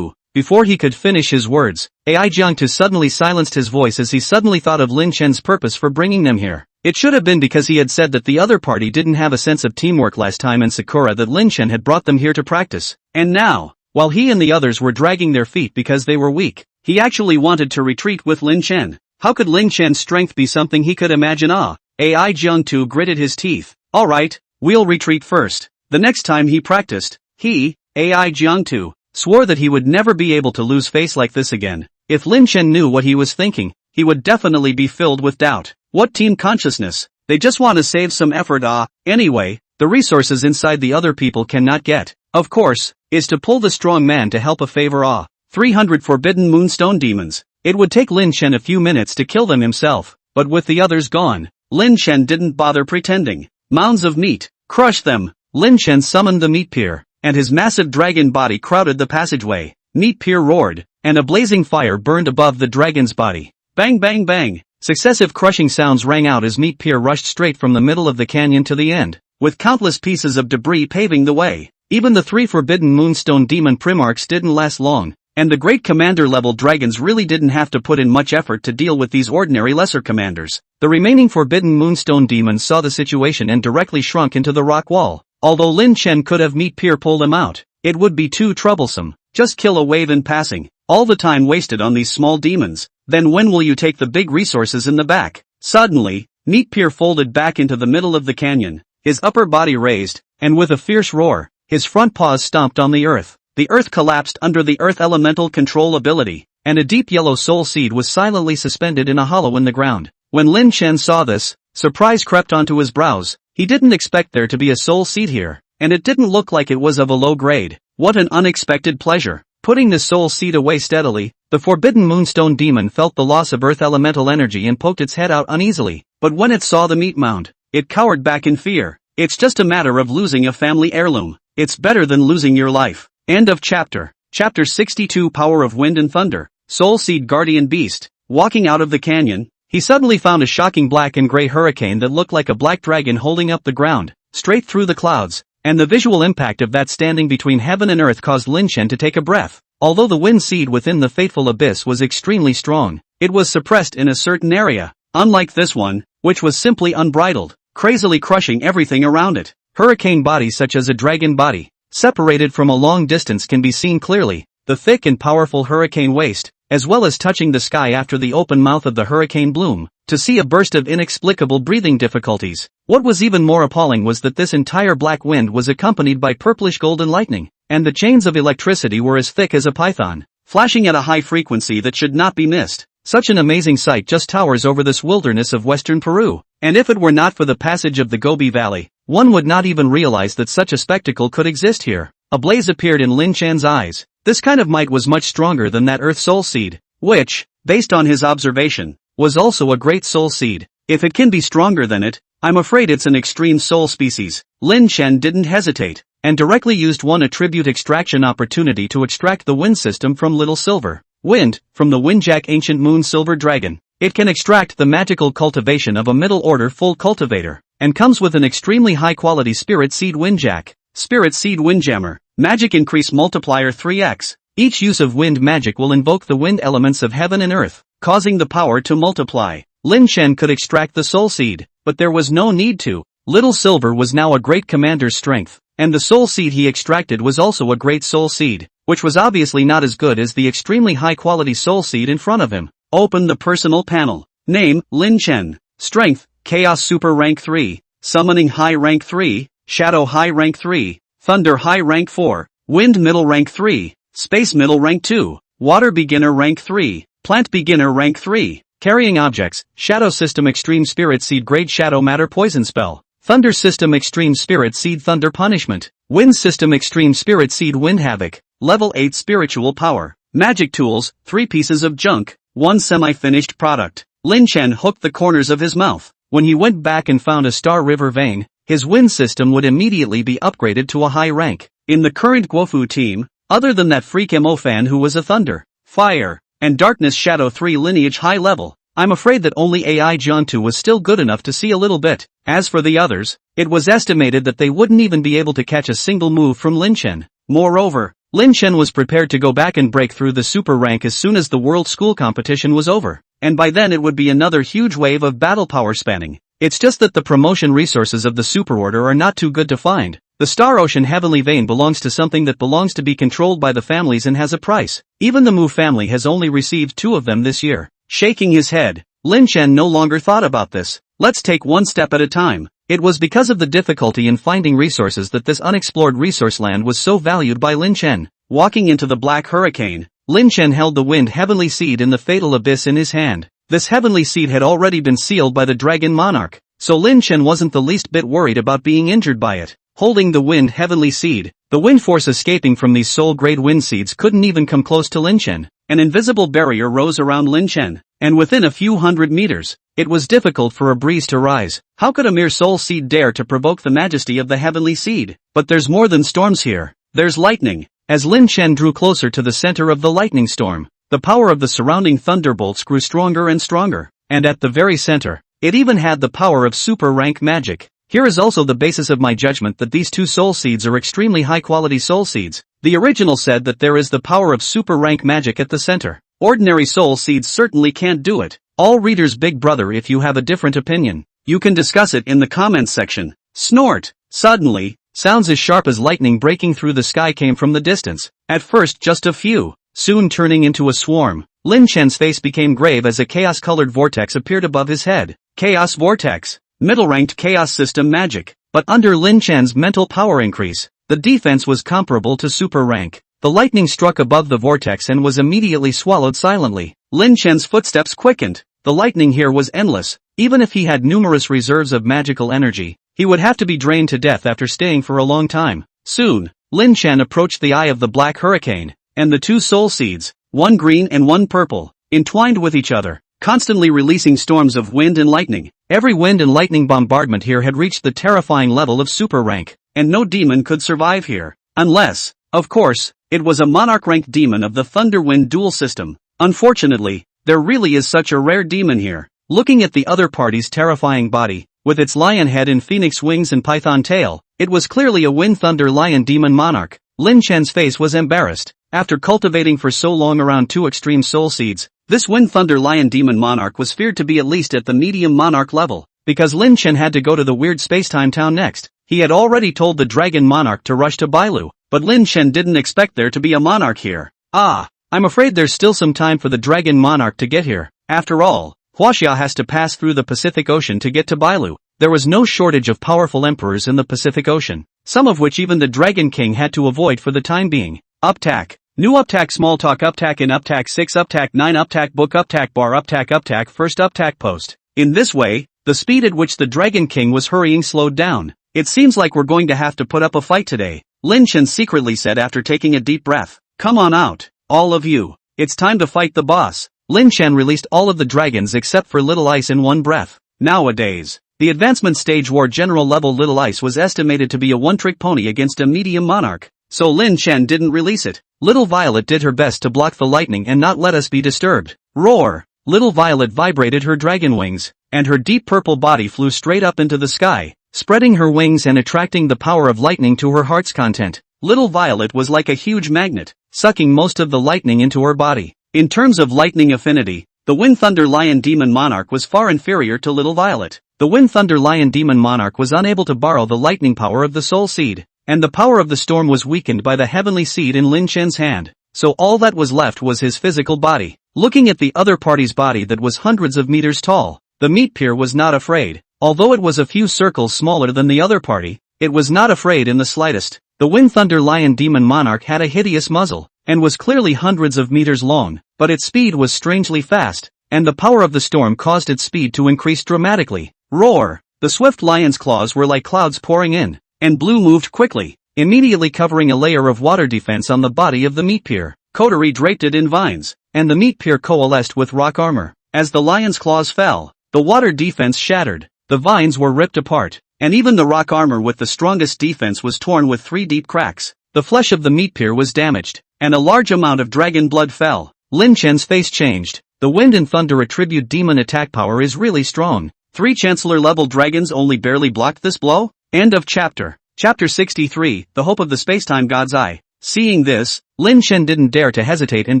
S1: Before he could finish his words, Ai Jiangtu suddenly silenced his voice as he suddenly thought of Lin Chen's purpose for bringing them here. It should have been because he had said that the other party didn't have a sense of teamwork last time in Sakura that Lin Chen had brought them here to practice. And now, while he and the others were dragging their feet because they were weak, he actually wanted to retreat with Lin Chen. How could Lin Chen's strength be something he could imagine? Ai Jiangtu gritted his teeth. Alright, we'll retreat first. The next time he practiced, Ai Jiangtu, swore that he would never be able to lose face like this again. If Lin Chen knew what he was thinking, he would definitely be filled with doubt. What team consciousness? They just want to save some effort. Anyway, the resources inside the other people cannot get, of course, is to pull the strong man to help a favor. 300 Forbidden Moonstone demons. It would take Lin Chen a few minutes to kill them himself, but with the others gone, Lin Chen didn't bother pretending. Mounds of meat, crush them. Lin Chen summoned the meat pier, and his massive dragon body crowded the passageway. Meat pier roared, and a blazing fire burned above the dragon's body. Bang bang bang. Successive crushing sounds rang out as meat pier rushed straight from the middle of the canyon to the end, with countless pieces of debris paving the way. Even the 3 Forbidden Moonstone demon primarchs didn't last long, and the great commander-level dragons really didn't have to put in much effort to deal with these ordinary lesser commanders. The remaining Forbidden Moonstone demons saw the situation and directly shrunk into the rock wall. Although Lin Chen could have meat pier pull them out, it would be too troublesome. Just kill a wave in passing. All the time wasted on these small demons. Then when will you take the big resources in the back? Suddenly, meat pier folded back into the middle of the canyon, his upper body raised, and with a fierce roar, his front paws stomped on the earth. The earth collapsed under the earth elemental control ability, and a deep yellow soul seed was silently suspended in a hollow in the ground. When Lin Chen saw this, surprise crept onto his brows. He didn't expect there to be a soul seed here, and it didn't look like it was of a low grade. What an unexpected pleasure. Putting the soul seed away steadily, the Forbidden Moonstone demon felt the loss of earth elemental energy and poked its head out uneasily. But when it saw the meat mound, it cowered back in fear. It's just a matter of losing a family heirloom. It's better than losing your life. End of chapter. Chapter 62 Power of Wind and Thunder. Soul Seed Guardian Beast. Walking out of the canyon, he suddenly found a shocking black and gray hurricane that looked like a black dragon holding up the ground, straight through the clouds, and the visual impact of that standing between heaven and earth caused Lin Chen to take a breath. Although the wind seed within the fateful abyss was extremely strong, it was suppressed in a certain area, unlike this one, which was simply unbridled, crazily crushing everything around it. Hurricane bodies such as a dragon body, separated from a long distance can be seen clearly, the thick and powerful hurricane waste, as well as touching the sky after the open mouth of the hurricane bloom, to see a burst of inexplicable breathing difficulties. What was even more appalling was that this entire black wind was accompanied by purplish golden lightning, and the chains of electricity were as thick as a python, flashing at a high frequency that should not be missed. Such an amazing sight just towers over this wilderness of western Peru, and if it were not for the passage of the Gobi Valley, one would not even realize that such a spectacle could exist here. A blaze appeared in Lin Chan's eyes. This kind of might was much stronger than that earth soul seed, which, based on his observation, was also a great soul seed. If it can be stronger than it, I'm afraid it's an extreme soul species. Lin Chen didn't hesitate, and directly used one attribute extraction opportunity to extract the wind system from Little Silver Wind, from the Windjack Ancient Moon Silver Dragon. It can extract the magical cultivation of a middle-order full cultivator, and comes with an extremely high-quality Spirit Seed Windjack. Spirit Seed Windjammer. Magic increase multiplier 3x. Each use of wind magic will invoke the wind elements of heaven and earth, causing the power to multiply. Lin Chen could extract the soul seed, but there was no need to. Little Silver was now a great commander's strength, And the soul seed he extracted was also a great soul seed, which was obviously not as good as the extremely high-quality soul seed in front of him. Open the personal panel. Name, Lin Chen. Strength, Chaos Super Rank 3. Summoning High Rank 3. Shadow High Rank 3. Thunder High Rank 4. Wind Middle Rank 3. Space Middle Rank 2. Water Beginner Rank 3. Plant Beginner Rank 3. Carrying Objects, Shadow System Extreme Spirit Seed Grade Shadow Matter Poison Spell. Thunder System Extreme Spirit Seed Thunder Punishment. Wind System Extreme Spirit Seed Wind Havoc. Level 8 Spiritual Power. Magic Tools, 3 pieces of junk, 1 semi-finished product. Lin Chen hooked the corners of his mouth. When he went back and found a Star River vein, his wind system would immediately be upgraded to a high rank. In the current Guofu team, other than that freak Mo fan who was a Thunder, Fire, and Darkness Shadow 3 lineage high level, I'm afraid that only AI Jiantu was still good enough to see a little bit. As for the others, it was estimated that they wouldn't even be able to catch a single move from Lin Chen. Moreover, Lin Chen was prepared to go back and break through the super rank as soon as the world school competition was over, and by then it would be another huge wave of battle power spanning. It's just that the promotion resources of the super order are not too good to find. The Star Ocean Heavenly Vein belongs to something that belongs to be controlled by the families and has a price. Even the Mu family has only received 2 of them this year. Shaking his head, Lin Chen no longer thought about this. Let's take one step at a time. It was because of the difficulty in finding resources that this unexplored resource land was so valued by Lin Chen. Walking into the Black Hurricane, Lin Chen held the Wind Heavenly Seed in the Fatal Abyss in his hand. This Heavenly Seed had already been sealed by the Dragon Monarch, so Lin Chen wasn't the least bit worried about being injured by it. Holding the Wind Heavenly Seed, the wind force escaping from these soul-grade wind seeds couldn't even come close to Lin Chen. An invisible barrier rose around Lin Chen, and within a few hundred meters, it was difficult for a breeze to rise. How could a mere soul seed dare to provoke the majesty of the Heavenly Seed? But there's more than storms here. There's lightning. As Lin Chen drew closer to the center of the lightning storm, the power of the surrounding thunderbolts grew stronger and stronger, and at the very center, it even had the power of super rank magic. Here is also the basis of my judgment that these 2 soul seeds are extremely high-quality soul seeds. The original said that there is the power of super rank magic at the center. Ordinary soul seeds certainly can't do it. All readers' big brother, if you have a different opinion, you can discuss it in the comments section. Snort! Suddenly, sounds as sharp as lightning breaking through the sky came from the distance. At first just a few, soon turning into a swarm. Lin Chen's face became grave as a chaos-colored vortex appeared above his head. Chaos Vortex. Middle-ranked chaos system magic. But under Lin Chen's mental power increase, the defense was comparable to super rank. The lightning struck above the vortex and was immediately swallowed silently. Lin Chen's footsteps quickened. The lightning here was endless. Even if he had numerous reserves of magical energy, he would have to be drained to death after staying for a long time. Soon, Lin Chen approached the eye of the Black Hurricane, and the 2 soul seeds, one green and one purple, entwined with each other, constantly releasing storms of wind and lightning. Every wind and lightning bombardment here had reached the terrifying level of super rank, and no demon could survive here. Unless, of course, it was a monarch-ranked demon of the Thunder-Wind duel system. Unfortunately, there really is such a rare demon here. Looking at the other party's terrifying body, with its lion head and phoenix wings and python tail, it was clearly a Wind Thunder Lion Demon Monarch. Lin Chen's face was embarrassed. After cultivating for so long around 2 extreme soul seeds, this Wind Thunder Lion Demon Monarch was feared to be at least at the medium monarch level, because Lin Chen had to go to the weird spacetime town next. He had already told the Dragon Monarch to rush to Bailu, but Lin Chen didn't expect there to be a monarch here. I'm afraid there's still some time for the Dragon Monarch to get here. After all, Huaxia has to pass through the Pacific Ocean to get to Bailu. There was no shortage of powerful emperors in the Pacific Ocean, some of which even the Dragon King had to avoid for the time being. Uptack. New Uptack Small Talk Uptack in Uptack 6 Uptack 9 Uptack Book Uptack Bar Uptack First Uptack Post. In this way, the speed at which the Dragon King was hurrying slowed down. It seems like we're going to have to put up a fight today, Lin Chen secretly said after taking a deep breath. Come on out, all of you. It's time to fight the boss. Lin Chen released all of the dragons except for Little Ice in one breath. Nowadays, the advancement stage war general level Little Ice was estimated to be a one-trick pony against a medium monarch, so Lin Chen didn't release it. Little Violet did her best to block the lightning and not let us be disturbed. Roar! Little Violet vibrated her dragon wings, and her deep purple body flew straight up into the sky, spreading her wings and attracting the power of lightning to her heart's content. Little Violet was like a huge magnet, sucking most of the lightning into her body. In terms of lightning affinity, the Wind Thunder Lion Demon Monarch was far inferior to Little Violet. The Wind Thunder Lion Demon Monarch was unable to borrow the lightning power of the Soul Seed, and the power of the storm was weakened by the heavenly seed in Lin Chen's hand. So all that was left was his physical body. Looking at the other party's body that was hundreds of meters tall, the meat peer was not afraid. Although it was a few circles smaller than the other party, it was not afraid in the slightest. The Wind Thunder Lion Demon Monarch had a hideous muzzle, and was clearly hundreds of meters long, but its speed was strangely fast, and the power of the storm caused its speed to increase dramatically. Roar! The swift lion's claws were like clouds pouring in, and Blue moved quickly, immediately covering a layer of water defense on the body of the meat peer. Coterie draped it in vines, and the meat peer coalesced with rock armor. As the lion's claws fell, the water defense shattered, the vines were ripped apart, and even the rock armor with the strongest defense was torn with 3 deep cracks. The flesh of the meat peer was damaged, and a large amount of dragon blood fell. Lin Chen's face changed. The Wind and Thunder attribute demon attack power is really strong. 3 Chancellor-level dragons only barely blocked this blow? End of chapter. Chapter 63, The Hope of the Spacetime God's Eye. Seeing this, Lin Chen didn't dare to hesitate and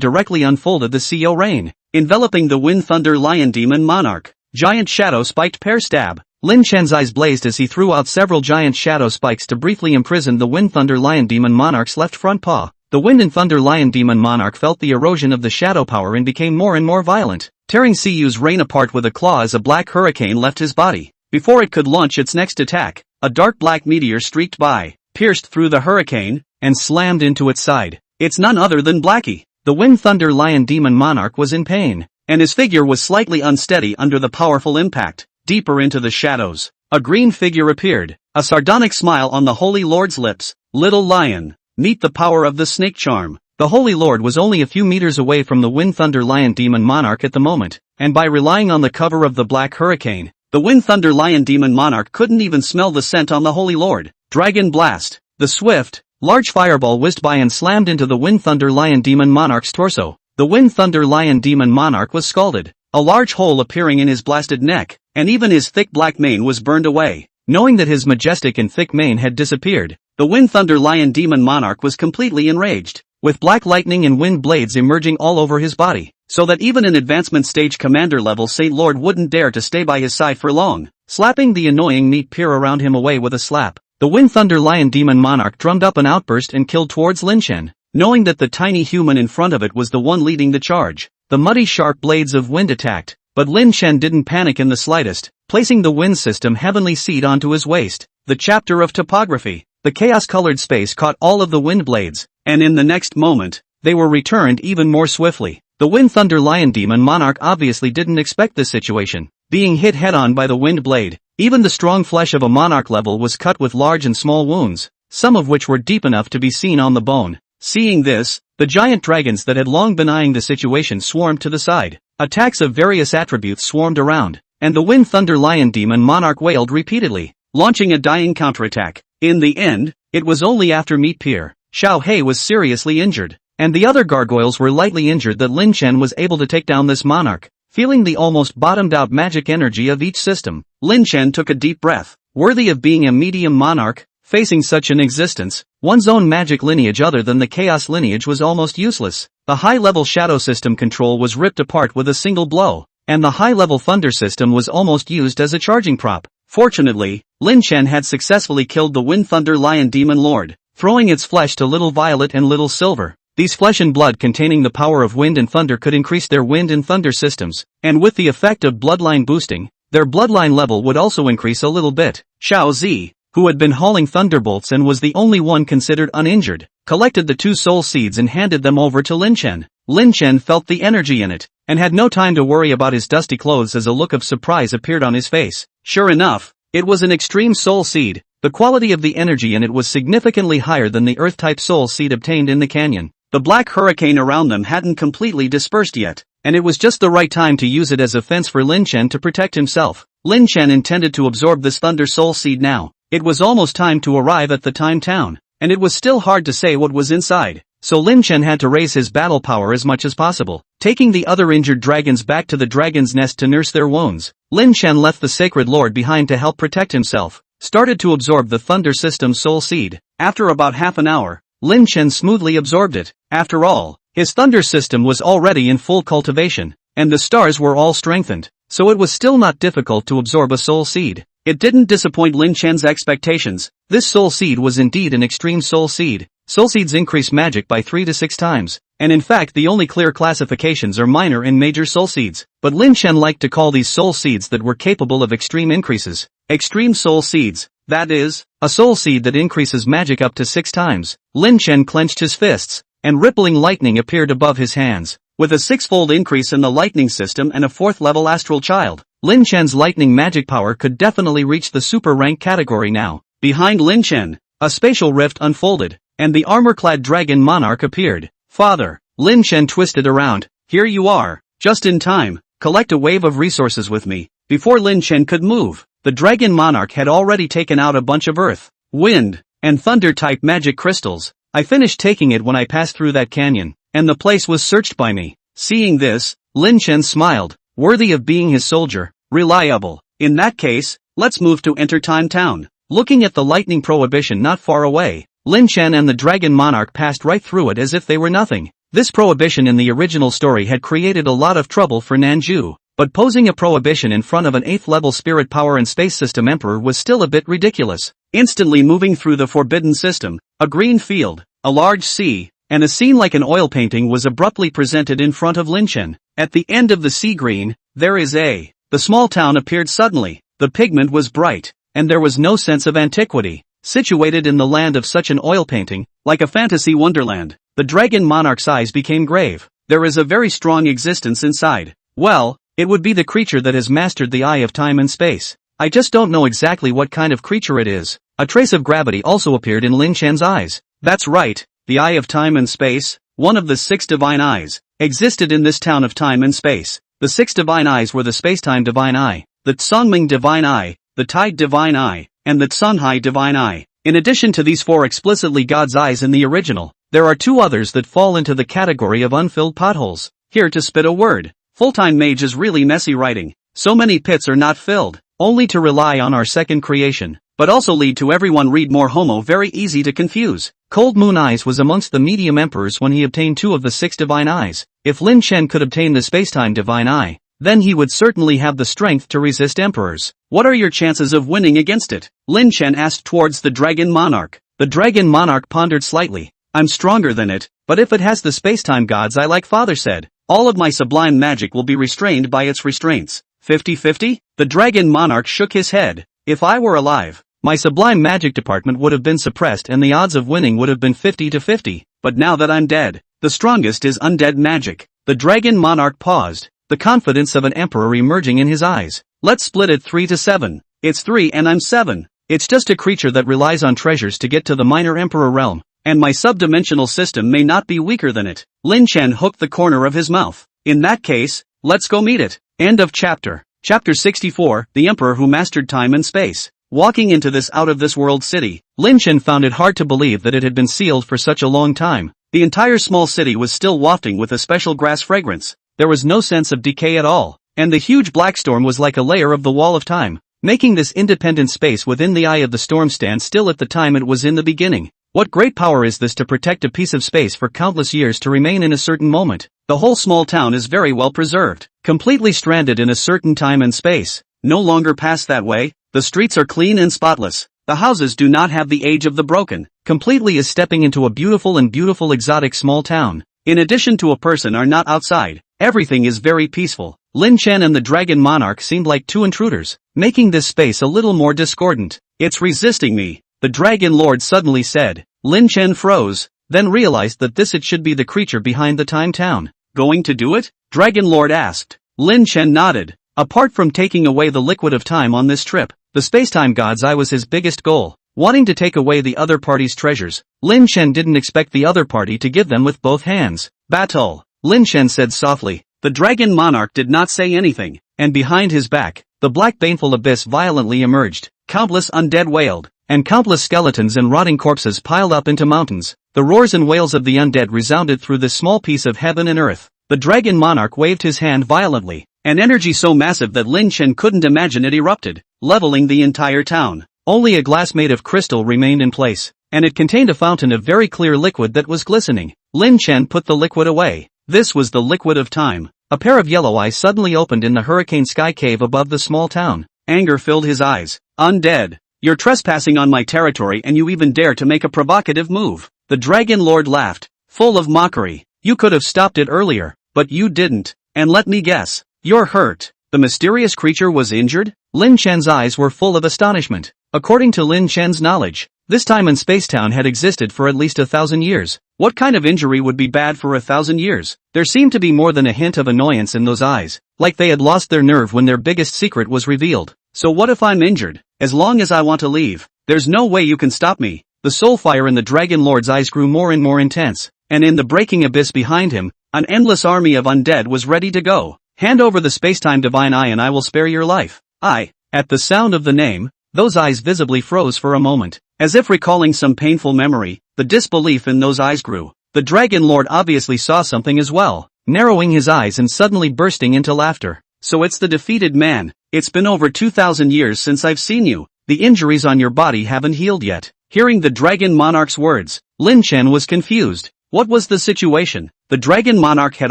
S1: directly unfolded the CO Rain, enveloping the Wind Thunder Lion Demon Monarch. Giant Shadow Spiked Pear Stab. Lin Chen's eyes blazed as he threw out several giant shadow spikes to briefly imprison the Wind Thunder Lion Demon Monarch's left front paw. The Wind and Thunder Lion Demon Monarch felt the erosion of the shadow power and became more and more violent, tearing Cu's rain apart with a claw as a black hurricane left his body. Before it could launch its next attack, a dark black meteor streaked by, pierced through the hurricane, and slammed into its side. It's none other than Blackie. The Wind Thunder Lion Demon Monarch was in pain, and his figure was slightly unsteady under the powerful impact. Deeper into the shadows, a green figure appeared, a sardonic smile on the Holy Lord's lips. Little Lion, meet the power of the snake charm. The Holy Lord was only a few meters away from the Wind Thunder Lion Demon Monarch at the moment, and by relying on the cover of the Black Hurricane, the Wind Thunder Lion Demon Monarch couldn't even smell the scent on the Holy Lord. Dragon Blast. The swift, large fireball whizzed by and slammed into the Wind Thunder Lion Demon Monarch's torso. The Wind Thunder Lion Demon Monarch was scalded, a large hole appearing in his blasted neck, and even his thick black mane was burned away. Knowing that his majestic and thick mane had disappeared, the Wind Thunder Lion Demon Monarch was completely enraged, with black lightning and wind blades emerging all over his body, so that even an advancement stage commander level Saint Lord wouldn't dare to stay by his side for long. Slapping the annoying meat peer around him away with a slap, the Wind Thunder Lion Demon Monarch drummed up an outburst and killed towards Lin Chen, knowing that the tiny human in front of it was the one leading the charge. The muddy sharp blades of wind attacked, but Lin Chen didn't panic in the slightest, placing the wind system heavenly seed onto his waist. The chapter of topography. The chaos-colored space caught all of the wind blades, and in the next moment, they were returned even more swiftly. The Wind Thunder Lion Demon Monarch obviously didn't expect this situation, being hit head-on by the wind blade. Even the strong flesh of a monarch level was cut with large and small wounds, some of which were deep enough to be seen on the bone. Seeing this, the giant dragons that had long been eyeing the situation swarmed to the side. Attacks of various attributes swarmed around, and the Wind Thunder Lion Demon Monarch wailed repeatedly, launching a dying counterattack. In the end, it was only after Meat Peer, Xiao Hei was seriously injured, and the other gargoyles were lightly injured that Lin Chen was able to take down this monarch. Feeling the almost bottomed-out magic energy of each system, Lin Chen took a deep breath. Worthy of being a medium monarch, facing such an existence, one's own magic lineage other than the chaos lineage was almost useless. The high-level shadow system control was ripped apart with a single blow, and the high-level thunder system was almost used as a charging prop. Fortunately, Lin Chen had successfully killed the Wind Thunder Lion Demon Lord, throwing its flesh to Little Violet and Little Silver. These flesh and blood containing the power of wind and thunder could increase their wind and thunder systems, and with the effect of bloodline boosting, their bloodline level would also increase a little bit. Xiao Zi, who had been hauling thunderbolts and was the only one considered uninjured, collected the 2 soul seeds and handed them over to Lin Chen. Lin Chen felt the energy in it, and had no time to worry about his dusty clothes as a look of surprise appeared on his face. Sure enough, it was an extreme soul seed. The quality of the energy in it was significantly higher than the earth-type soul seed obtained in the canyon. The black hurricane around them hadn't completely dispersed yet, and it was just the right time to use it as a fence for Lin Chen to protect himself. Lin Chen intended to absorb this thunder soul seed now. It was almost time to arrive at the Time Town, and it was still hard to say what was inside, so Lin Chen had to raise his battle power as much as possible. Taking the other injured dragons back to the dragon's nest to nurse their wounds, Lin Chen left the Sacred Lord behind to help protect himself, started to absorb the Thunder System Soul Seed. After about half an hour, Lin Chen smoothly absorbed it. After all, his Thunder System was already in full cultivation, and the stars were all strengthened, so it was still not difficult to absorb a Soul Seed. It didn't disappoint Lin Chen's expectations. This soul seed was indeed an extreme soul seed. Soul seeds increase magic by 3 to 6 times, and in fact the only clear classifications are minor and major soul seeds. But Lin Chen liked to call these soul seeds that were capable of extreme increases. Extreme soul seeds. That is, a soul seed that increases magic up to 6 times. Lin Chen clenched his fists, and rippling lightning appeared above his hands. With a 6-fold increase in the lightning system and a 4th level astral child, Lin Chen's lightning magic power could definitely reach the super rank category now. Behind Lin Chen, a spatial rift unfolded, and the armor-clad dragon monarch appeared. Father, Lin Chen twisted around. Here you are, just in time. Collect a wave of resources with me. Before Lin Chen could move, the dragon monarch had already taken out a bunch of earth, wind, and thunder-type magic crystals. I finished taking it when I passed through that canyon, and the place was searched by me. Seeing this, Lin Chen smiled. Worthy of being his soldier, reliable. In that case, let's move to Enter Time Town. Looking at the lightning prohibition not far away, Lin Chen and the dragon monarch passed right through it as if they were nothing. This prohibition in the original story had created a lot of trouble for Nanju, but posing a prohibition in front of an 8th level spirit power and space system emperor was still a bit ridiculous. Instantly moving through the forbidden system, a green field, a large sea, and a scene like an oil painting was abruptly presented in front of Lin Chen. At the end of the sea green, there is a. The small town appeared suddenly. The pigment was bright, and there was no sense of antiquity. Situated in the land of such an oil painting, like a fantasy wonderland, the dragon monarch's eyes became grave. There is a very strong existence inside. Well, it would be the creature that has mastered the eye of time and space. I just don't know exactly what kind of creature it is. A trace of gravity also appeared in Lin Chen's eyes. That's right, the eye of time and space, one of the 6 divine eyes, existed in this town of time and space. The 6 divine eyes were the Spacetime Divine Eye, the Tsongming Divine Eye, the Tide Divine Eye, and the Tsunhai Divine Eye. In addition to these 4 explicitly God's eyes in the original, there are 2 others that fall into the category of unfilled potholes. Here to spit a word. Full-Time Mage is really messy writing. So many pits are not filled, only to rely on our second creation, but also lead to everyone read more homo very easy to confuse. Cold Moon Eyes was amongst the medium emperors when he obtained 2 of the 6 divine eyes. If Lin Chen could obtain the Spacetime Divine Eye, then he would certainly have the strength to resist emperors. What are your chances of winning against it? Lin Chen asked towards the dragon monarch. The dragon monarch pondered slightly. I'm stronger than it, but if it has the spacetime gods like father said, all of my sublime magic will be restrained by its restraints. 50-50? The dragon monarch shook his head. If I were alive, my sublime magic department would have been suppressed and the odds of winning would have been 50-50. But now that I'm dead, the strongest is undead magic. The dragon monarch paused, the confidence of an emperor emerging in his eyes. Let's split it 3-7. It's 3 and I'm 7. It's just a creature that relies on treasures to get to the minor emperor realm, and my subdimensional system may not be weaker than it. Lin Chen hooked the corner of his mouth. In that case, let's go meet it. End of chapter. Chapter 64, The Emperor Who Mastered Time and Space. Walking into this out-of-this-world city, Lin Chen found it hard to believe that it had been sealed for such a long time. The entire small city was still wafting with a special grass fragrance. There was no sense of decay at all, and the huge black storm was like a layer of the wall of time, making this independent space within the eye of the storm stand still at the time it was in the beginning. What great power is this to protect a piece of space for countless years to remain in a certain moment? The whole small town is very well preserved, completely stranded in a certain time and space. No longer pass that way. The streets are clean and spotless. The houses do not have the age of the broken. Completely is stepping into a beautiful exotic small town. In addition to a person are not outside. Everything is very peaceful. Lin Chen and the dragon monarch seemed like two intruders, making this space a little more discordant. It's resisting me, the dragon lord suddenly said. Lin Chen froze, then realized that it should be the creature behind the time town. Going to do it? Dragon lord asked. Lin Chen nodded. Apart from taking away the liquid of time on this trip, the spacetime god's eye was his biggest goal. Wanting to take away the other party's treasures, Lin Chen didn't expect the other party to give them with both hands. Battle, Lin Chen said softly. The dragon monarch did not say anything, and behind his back, the black baneful abyss violently emerged. Countless undead wailed, and countless skeletons and rotting corpses piled up into mountains. The roars and wails of the undead resounded through this small piece of heaven and earth. The dragon monarch waved his hand violently, an energy so massive that Lin Chen couldn't imagine it erupted, leveling the entire town. Only a glass made of crystal remained in place, and it contained a fountain of very clear liquid that was glistening. Lin Chen put the liquid away. This was the liquid of time. A pair of yellow eyes suddenly opened in the hurricane sky cave above the small town, Anger filled his eyes. Undead. You're trespassing on my territory and you even dare to make a provocative move. The Dragon Lord laughed, full of mockery. You could have stopped it earlier, but you didn't. And let me guess. You're hurt. The mysterious creature was injured? Lin Chen's eyes were full of astonishment. According to Lin Chen's knowledge, this time and Spacetown had existed for at least 1,000 years. What kind of injury would be bad for 1,000 years? There seemed to be more than a hint of annoyance in those eyes, like they had lost their nerve when their biggest secret was revealed. So what if I'm injured? As long as I want to leave, there's no way you can stop me. The soul fire in the Dragon Lord's eyes grew more and more intense, and in the breaking abyss behind him, an endless army of undead was ready to go. Hand over the Spacetime Divine Eye and I will spare your life. At the sound of the name, those eyes visibly froze for a moment, as if recalling some painful memory. The disbelief in those eyes grew. The Dragon Lord obviously saw something as well, narrowing his eyes and suddenly bursting into laughter. So it's the defeated man. It's been over 2,000 years since I've seen you. The injuries on your body haven't healed yet. Hearing the Dragon Monarch's words, Lin Chen was confused. What was the situation? The Dragon Monarch had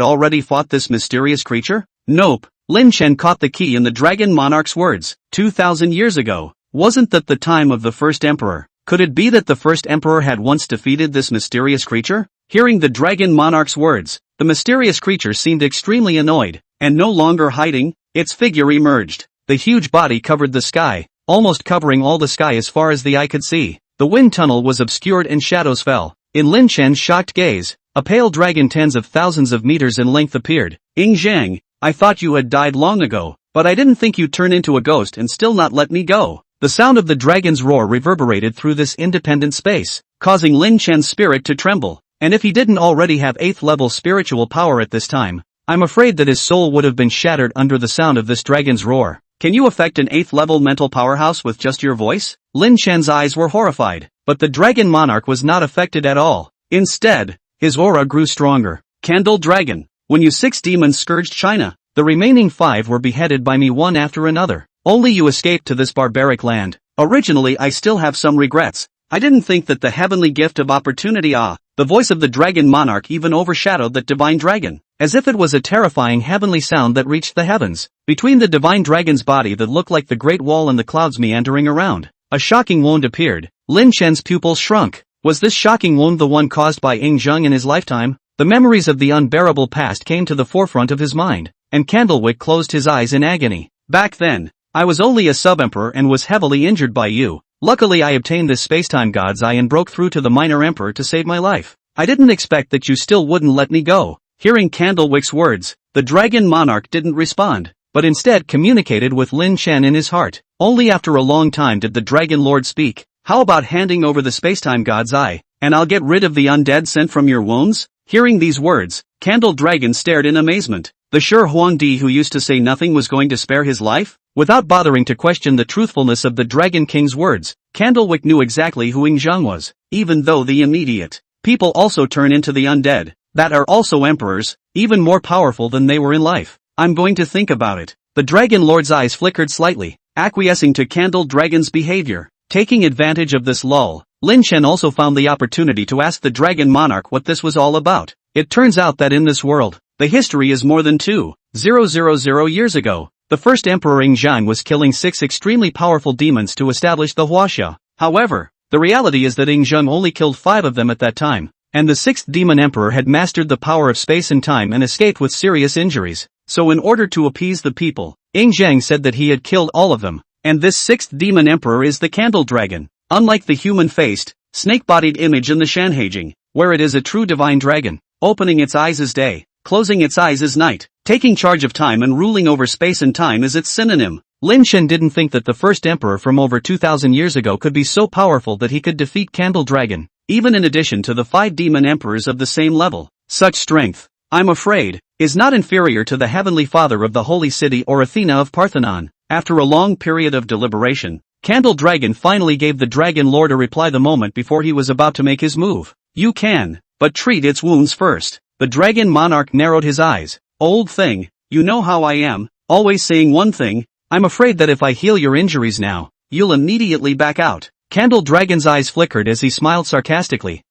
S1: already fought this mysterious creature? Nope. Lin Chen caught the key in the Dragon Monarch's words. 2,000 years ago. Wasn't that the time of the first emperor? Could it be that the first emperor had once defeated this mysterious creature? Hearing the Dragon Monarch's words, the mysterious creature seemed extremely annoyed, and no longer hiding, its figure emerged. The huge body covered the sky, almost covering all the sky as far as the eye could see. The wind tunnel was obscured and shadows fell. In Lin Chen's shocked gaze, a pale dragon tens of thousands of meters in length appeared. Ying Zhang, I thought you had died long ago, but I didn't think you'd turn into a ghost and still not let me go. The sound of the dragon's roar reverberated through this independent space, causing Lin Chen's spirit to tremble. And if he didn't already have 8th level spiritual power at this time, I'm afraid that his soul would have been shattered under the sound of this dragon's roar. Can you affect an 8th level mental powerhouse with just your voice? Lin Chen's eyes were horrified, but the Dragon Monarch was not affected at all. Instead, his aura grew stronger. Candle Dragon. When you 6 demons scourged China, the remaining 5 were beheaded by me one after another. Only you escaped to this barbaric land. Originally I still have some regrets. I didn't think that the heavenly gift of opportunity the voice of the Dragon Monarch even overshadowed that divine dragon, as if it was a terrifying heavenly sound that reached the heavens. Between the divine dragon's body that looked like the great wall and the clouds meandering around, a shocking wound appeared. Lin Chen's pupils shrunk. Was this shocking wound the one caused by Ying Zheng in his lifetime? The memories of the unbearable past came to the forefront of his mind, and Candlewick closed his eyes in agony. Back then, I was only a sub-emperor and was heavily injured by you. Luckily I obtained this spacetime god's eye and broke through to the minor emperor to save my life. I didn't expect that you still wouldn't let me go. Hearing Candlewick's words, the Dragon Monarch didn't respond, but instead communicated with Lin Chen in his heart. Only after a long time did the Dragon Lord speak. How about handing over the spacetime god's eye, and I'll get rid of the undead sent from your wounds? Hearing these words, Candle Dragon stared in amazement. The sure Huangdi who used to say nothing was going to spare his life? Without bothering to question the truthfulness of the Dragon King's words, Candlewick knew exactly who Ying Zheng was. Even though the immediate people also turn into the undead, that are also emperors, even more powerful than they were in life. I'm going to think about it. The Dragon Lord's eyes flickered slightly, acquiescing to Candle Dragon's behavior. Taking advantage of this lull, Lin Chen also found the opportunity to ask the Dragon Monarch what this was all about. It turns out that in this world, the history is more than 2,000 years ago. The first Emperor Ying Zhang was killing 6 extremely powerful demons to establish the Huaxia. However, the reality is that Ying Zheng only killed 5 of them at that time, and the 6th demon emperor had mastered the power of space and time and escaped with serious injuries. So in order to appease the people, Ying Zheng said that he had killed all of them, and this 6th demon emperor is the Candle Dragon. Unlike the human-faced, snake-bodied image in the Shanhaijing, where it is a true divine dragon, opening its eyes as day, closing its eyes as night, taking charge of time and ruling over space and time is its synonym. Lin Chen didn't think that the first emperor from over 2,000 years ago could be so powerful that he could defeat Candle Dragon, even in addition to the 5 demon emperors of the same level. Such strength, I'm afraid, is not inferior to the heavenly father of the holy city or Athena of Parthenon. After a long period of deliberation, Candle Dragon finally gave the Dragon Lord a reply the moment before he was about to make his move. You can, but treat its wounds first. The Dragon Monarch narrowed his eyes. Old thing, you know how I am, always saying one thing. I'm afraid that if I heal your injuries now, you'll immediately back out. Candle Dragon's eyes flickered as he smiled sarcastically.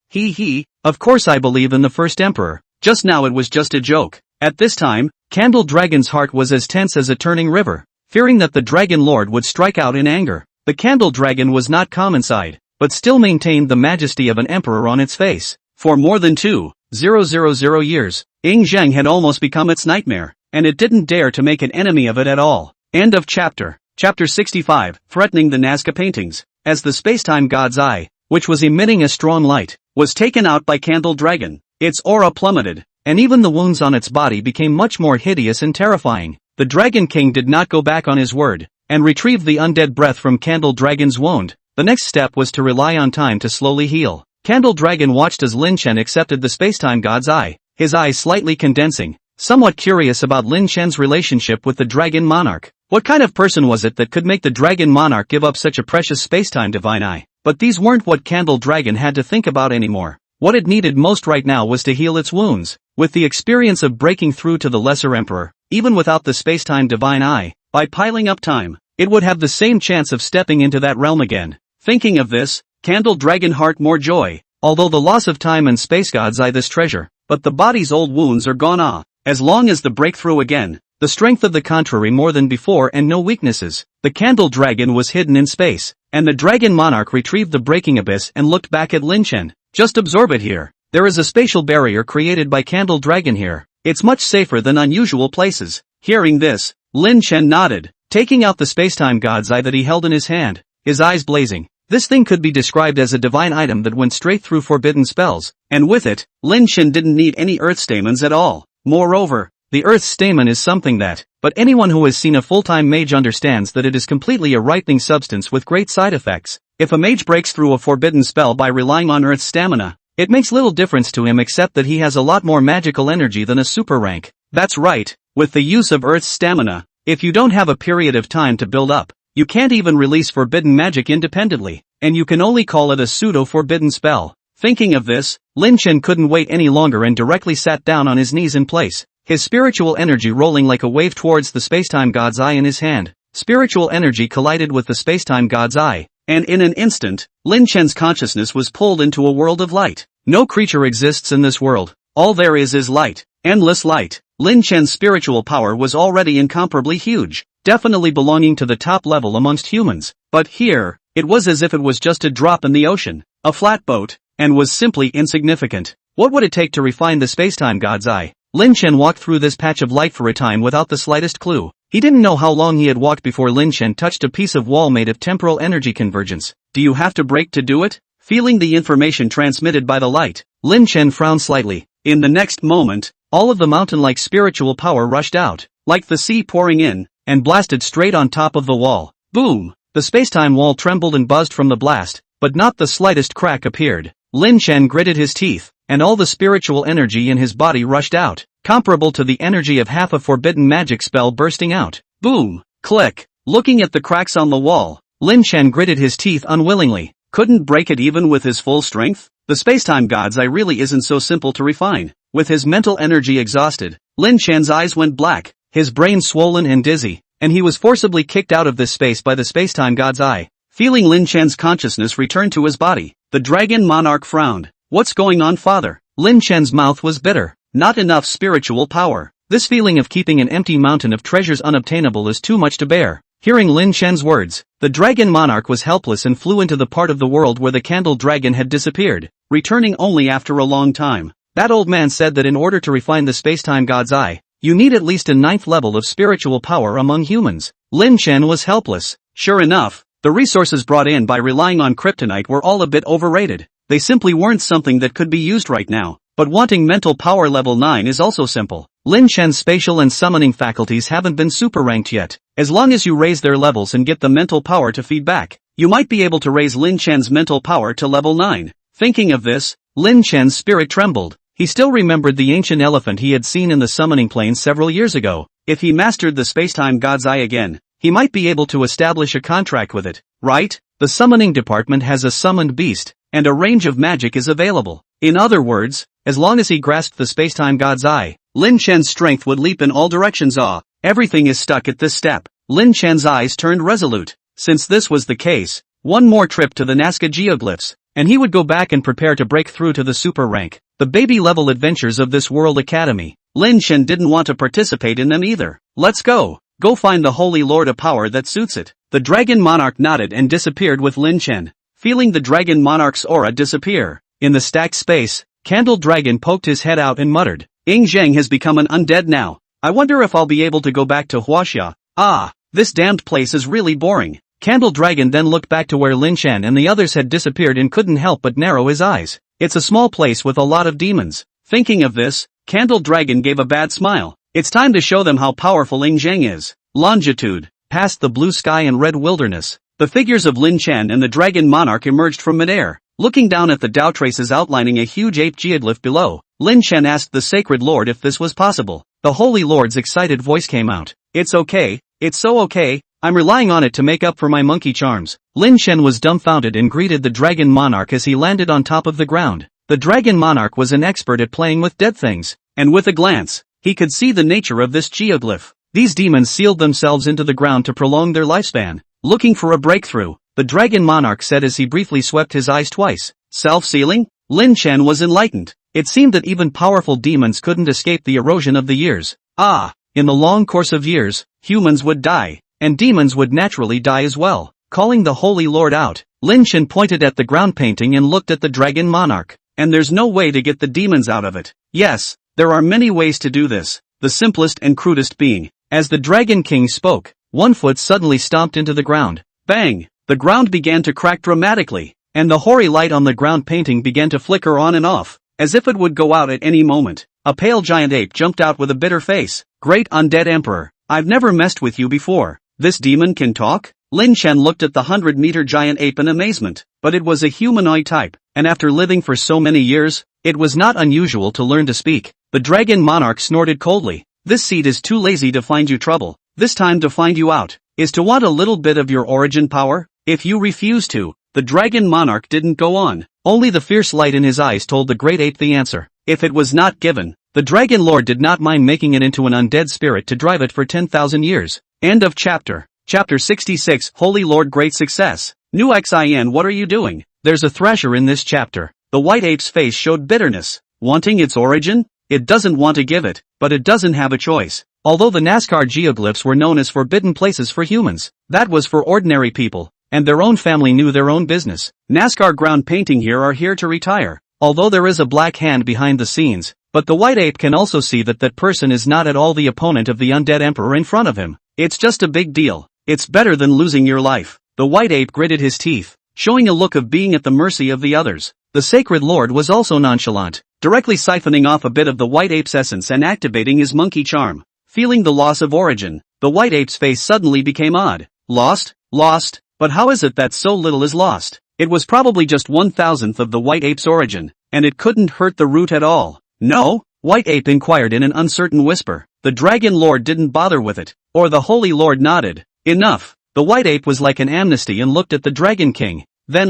S1: Of course I believe in the first emperor. Just now it was just a joke. At this time, Candle Dragon's heart was as tense as a turning river. fearing that the Dragon Lord would strike out in anger. The Candle Dragon was not calm inside, but still maintained the majesty of an emperor on its face. For more than 2,000 years, Ing Zheng had almost become its nightmare, and it didn't dare to make an enemy of it at all. End of chapter. Chapter 65, Threatening the Nazca Paintings. As the Spacetime God's Eye, which was emitting a strong light, was taken out by Candle Dragon, its aura plummeted, and even the wounds on its body became much more hideous and terrifying. The Dragon King did not go back on his word, and retrieve the undead breath from Candle Dragon's wound. The next step was to rely on time to slowly heal. Candle Dragon watched as Lin Chen accepted the Spacetime God's Eye, his eyes slightly condensing, somewhat curious about Lin Chen's relationship with the Dragon Monarch. What kind of person was it that could make the Dragon Monarch give up such a precious spacetime divine eye? But these weren't what Candle Dragon had to think about anymore. What it needed most right now was to heal its wounds. With the experience of breaking through to the Lesser Emperor, even without the spacetime divine eye, by piling up time, it would have the same chance of stepping into that realm again. Thinking of this, Candle Dragon heart more joy. Although the loss of time and space God's Eye this treasure, but the body's old wounds are gone. As long as the breakthrough again, the strength of the contrary more than before and no weaknesses. The Candle Dragon was hidden in space, and the Dragon Monarch retrieved the breaking abyss and looked back at Lin Chen. Just absorb it here. There is a spatial barrier created by Candle Dragon here. It's much safer than unusual places. Hearing this, Lin Chen nodded, taking out the spacetime God's Eye that he held in his hand, his eyes blazing. This thing could be described as a divine item that went straight through forbidden spells, and with it, Lin Chen didn't need any earth stamens at all. Moreover, the earth stamen is something that, but anyone who has seen a full-time mage understands that it is completely a ripening substance with great side effects. If a mage breaks through a forbidden spell by relying on earth stamina, it makes little difference to him except that he has a lot more magical energy than a super rank. That's right, with the use of earth stamina, if you don't have a period of time to build up, you can't even release forbidden magic independently, and you can only call it a pseudo-forbidden spell. Thinking of this, Lin Chen couldn't wait any longer and directly sat down on his knees in place, his spiritual energy rolling like a wave towards the spacetime God's Eye in his hand. Spiritual energy collided with the spacetime God's Eye, and in an instant, Lin Chen's consciousness was pulled into a world of light. No creature exists in this world. All there is light, endless light. Lin Chen's spiritual power was already incomparably huge, definitely belonging to the top level amongst humans. But here, it was as if it was just a drop in the ocean, a flat boat, and was simply insignificant. What would it take to refine the spacetime God's Eye? Lin Chen walked through this patch of light for a time without the slightest clue. He didn't know how long he had walked before Lin Chen touched a piece of wall made of temporal energy convergence. Do you have to break to do it? Feeling the information transmitted by the light, Lin Chen frowned slightly. In the next moment, all of the mountain-like spiritual power rushed out, like the sea pouring in, and blasted straight on top of the wall. Boom! The spacetime wall trembled and buzzed from the blast, but not the slightest crack appeared. Lin Chen gritted his teeth, and all the spiritual energy in his body rushed out, comparable to the energy of half a forbidden magic spell bursting out. Boom! Click! Looking at the cracks on the wall, Lin Chen gritted his teeth unwillingly. Couldn't break it even with his full strength? The spacetime God's Eye really isn't so simple to refine. With his mental energy exhausted, Lin Chen's eyes went black, his brain swollen and dizzy, and he was forcibly kicked out of this space by the spacetime God's Eye. Feeling Lin Chen's consciousness return to his body, the Dragon Monarch frowned. What's going on, father? Lin Chen's mouth was bitter. Not enough spiritual power. This feeling of keeping an empty mountain of treasures unobtainable is too much to bear. Hearing Lin Chen's words, the Dragon Monarch was helpless and flew into the part of the world where the Candle Dragon had disappeared, returning only after a long time. That old man said that in order to refine the spacetime God's Eye, you need at least a 9th level of spiritual power among humans. Lin Chen was helpless. Sure enough, the resources brought in by relying on kryptonite were all a bit overrated. They simply weren't something that could be used right now. But wanting mental power level 9 is also simple. Lin Chen's spatial and summoning faculties haven't been super ranked yet. As long as you raise their levels and get the mental power to feed back, you might be able to raise Lin Chen's mental power to level 9. Thinking of this, Lin Chen's spirit trembled. He still remembered the ancient elephant he had seen in the summoning plains several years ago. If he mastered the spacetime God's Eye again, he might be able to establish a contract with it, right? The summoning department has a summoned beast, and a range of magic is available. In other words, as long as he grasped the spacetime God's Eye, Lin Chen's strength would leap in all directions. Everything is stuck at this step. Lin Chen's eyes turned resolute. Since this was the case, one more trip to the Nazca geoglyphs, and he would go back and prepare to break through to the super rank. The baby-level adventures of this World Academy, Lin Chen didn't want to participate in them either. Let's go. Go find the Holy Lord a power that suits it. The Dragon Monarch nodded and disappeared with Lin Chen, feeling the Dragon Monarch's aura disappear. In the stacked space, Candle Dragon poked his head out and muttered, Ying Zheng has become an undead now. I wonder if I'll be able to go back to Huaxia. Ah, this damned place is really boring. Candle Dragon then looked back to where Lin Chen and the others had disappeared and couldn't help but narrow his eyes. It's a small place with a lot of demons. Thinking of this, Candle Dragon gave a bad smile. It's time to show them how powerful Ying Zheng is. Longitude. Past the blue sky and red wilderness, the figures of Lin Chen and the Dragon Monarch emerged from midair. Looking down at the Dao traces outlining a huge ape geoglyph below, Lin Chen asked the Sacred Lord if this was possible. The Holy Lord's excited voice came out. It's okay, it's so okay, I'm relying on it to make up for my monkey charms. Lin Chen was dumbfounded and greeted the Dragon Monarch as he landed on top of the ground. The Dragon Monarch was an expert at playing with dead things, and with a glance, he could see the nature of this geoglyph. These demons sealed themselves into the ground to prolong their lifespan. Looking for a breakthrough, the Dragon Monarch said as he briefly swept his eyes twice. Self-sealing? Lin Chen was enlightened. It seemed that even powerful demons couldn't escape the erosion of the years. Ah, in the long course of years, humans would die, and demons would naturally die as well. Calling the Holy Lord out, Lin Chen pointed at the ground painting and looked at the Dragon Monarch. And there's no way to get the demons out of it. Yes, there are many ways to do this, the simplest and crudest being. As the Dragon King spoke, one foot suddenly stomped into the ground. Bang! The ground began to crack dramatically, and the hoary light on the ground painting began to flicker on and off, as if it would go out at any moment. A pale giant ape jumped out with a bitter face. Great undead emperor, I've never messed with you before. This demon can talk? Lin Chen looked at the 100-meter giant ape in amazement, but it was a humanoid type, and after living for so many years, it was not unusual to learn to speak. The Dragon Monarch snorted coldly. This seed is too lazy to find you trouble. This time to find you out is to want a little bit of your origin power. If you refuse to, the Dragon Monarch didn't go on. Only the fierce light in his eyes told the great ape the answer. If it was not given, the Dragon Lord did not mind making it into an undead spirit to drive it for 10,000 years. End of chapter. Chapter 66. Holy Lord, great success. New XIN, what are you doing? There's a thrasher in this chapter. The white ape's face showed bitterness. Wanting its origin? It doesn't want to give it, but it doesn't have a choice. Although the NASCAR geoglyphs were known as forbidden places for humans, that was for ordinary people, and their own family knew their own business. NASCAR ground painting here are here to retire. Although there is a black hand behind the scenes, but the white ape can also see that that person is not at all the opponent of the undead emperor in front of him. It's just a big deal. It's better than losing your life. The white ape gritted his teeth, showing a look of being at the mercy of the others. The Sacred Lord was also nonchalant, directly siphoning off a bit of the white ape's essence and activating his monkey charm. Feeling the loss of origin, the white ape's face suddenly became odd. Lost? Lost? But how is it that so little is lost? It was probably just 1/1000th of the white ape's origin, and it couldn't hurt the root at all. No? White ape inquired in an uncertain whisper. The Dragon Lord didn't bother with it, or the Holy Lord nodded. Enough. The white ape was like an amnesty and looked at the Dragon King. Then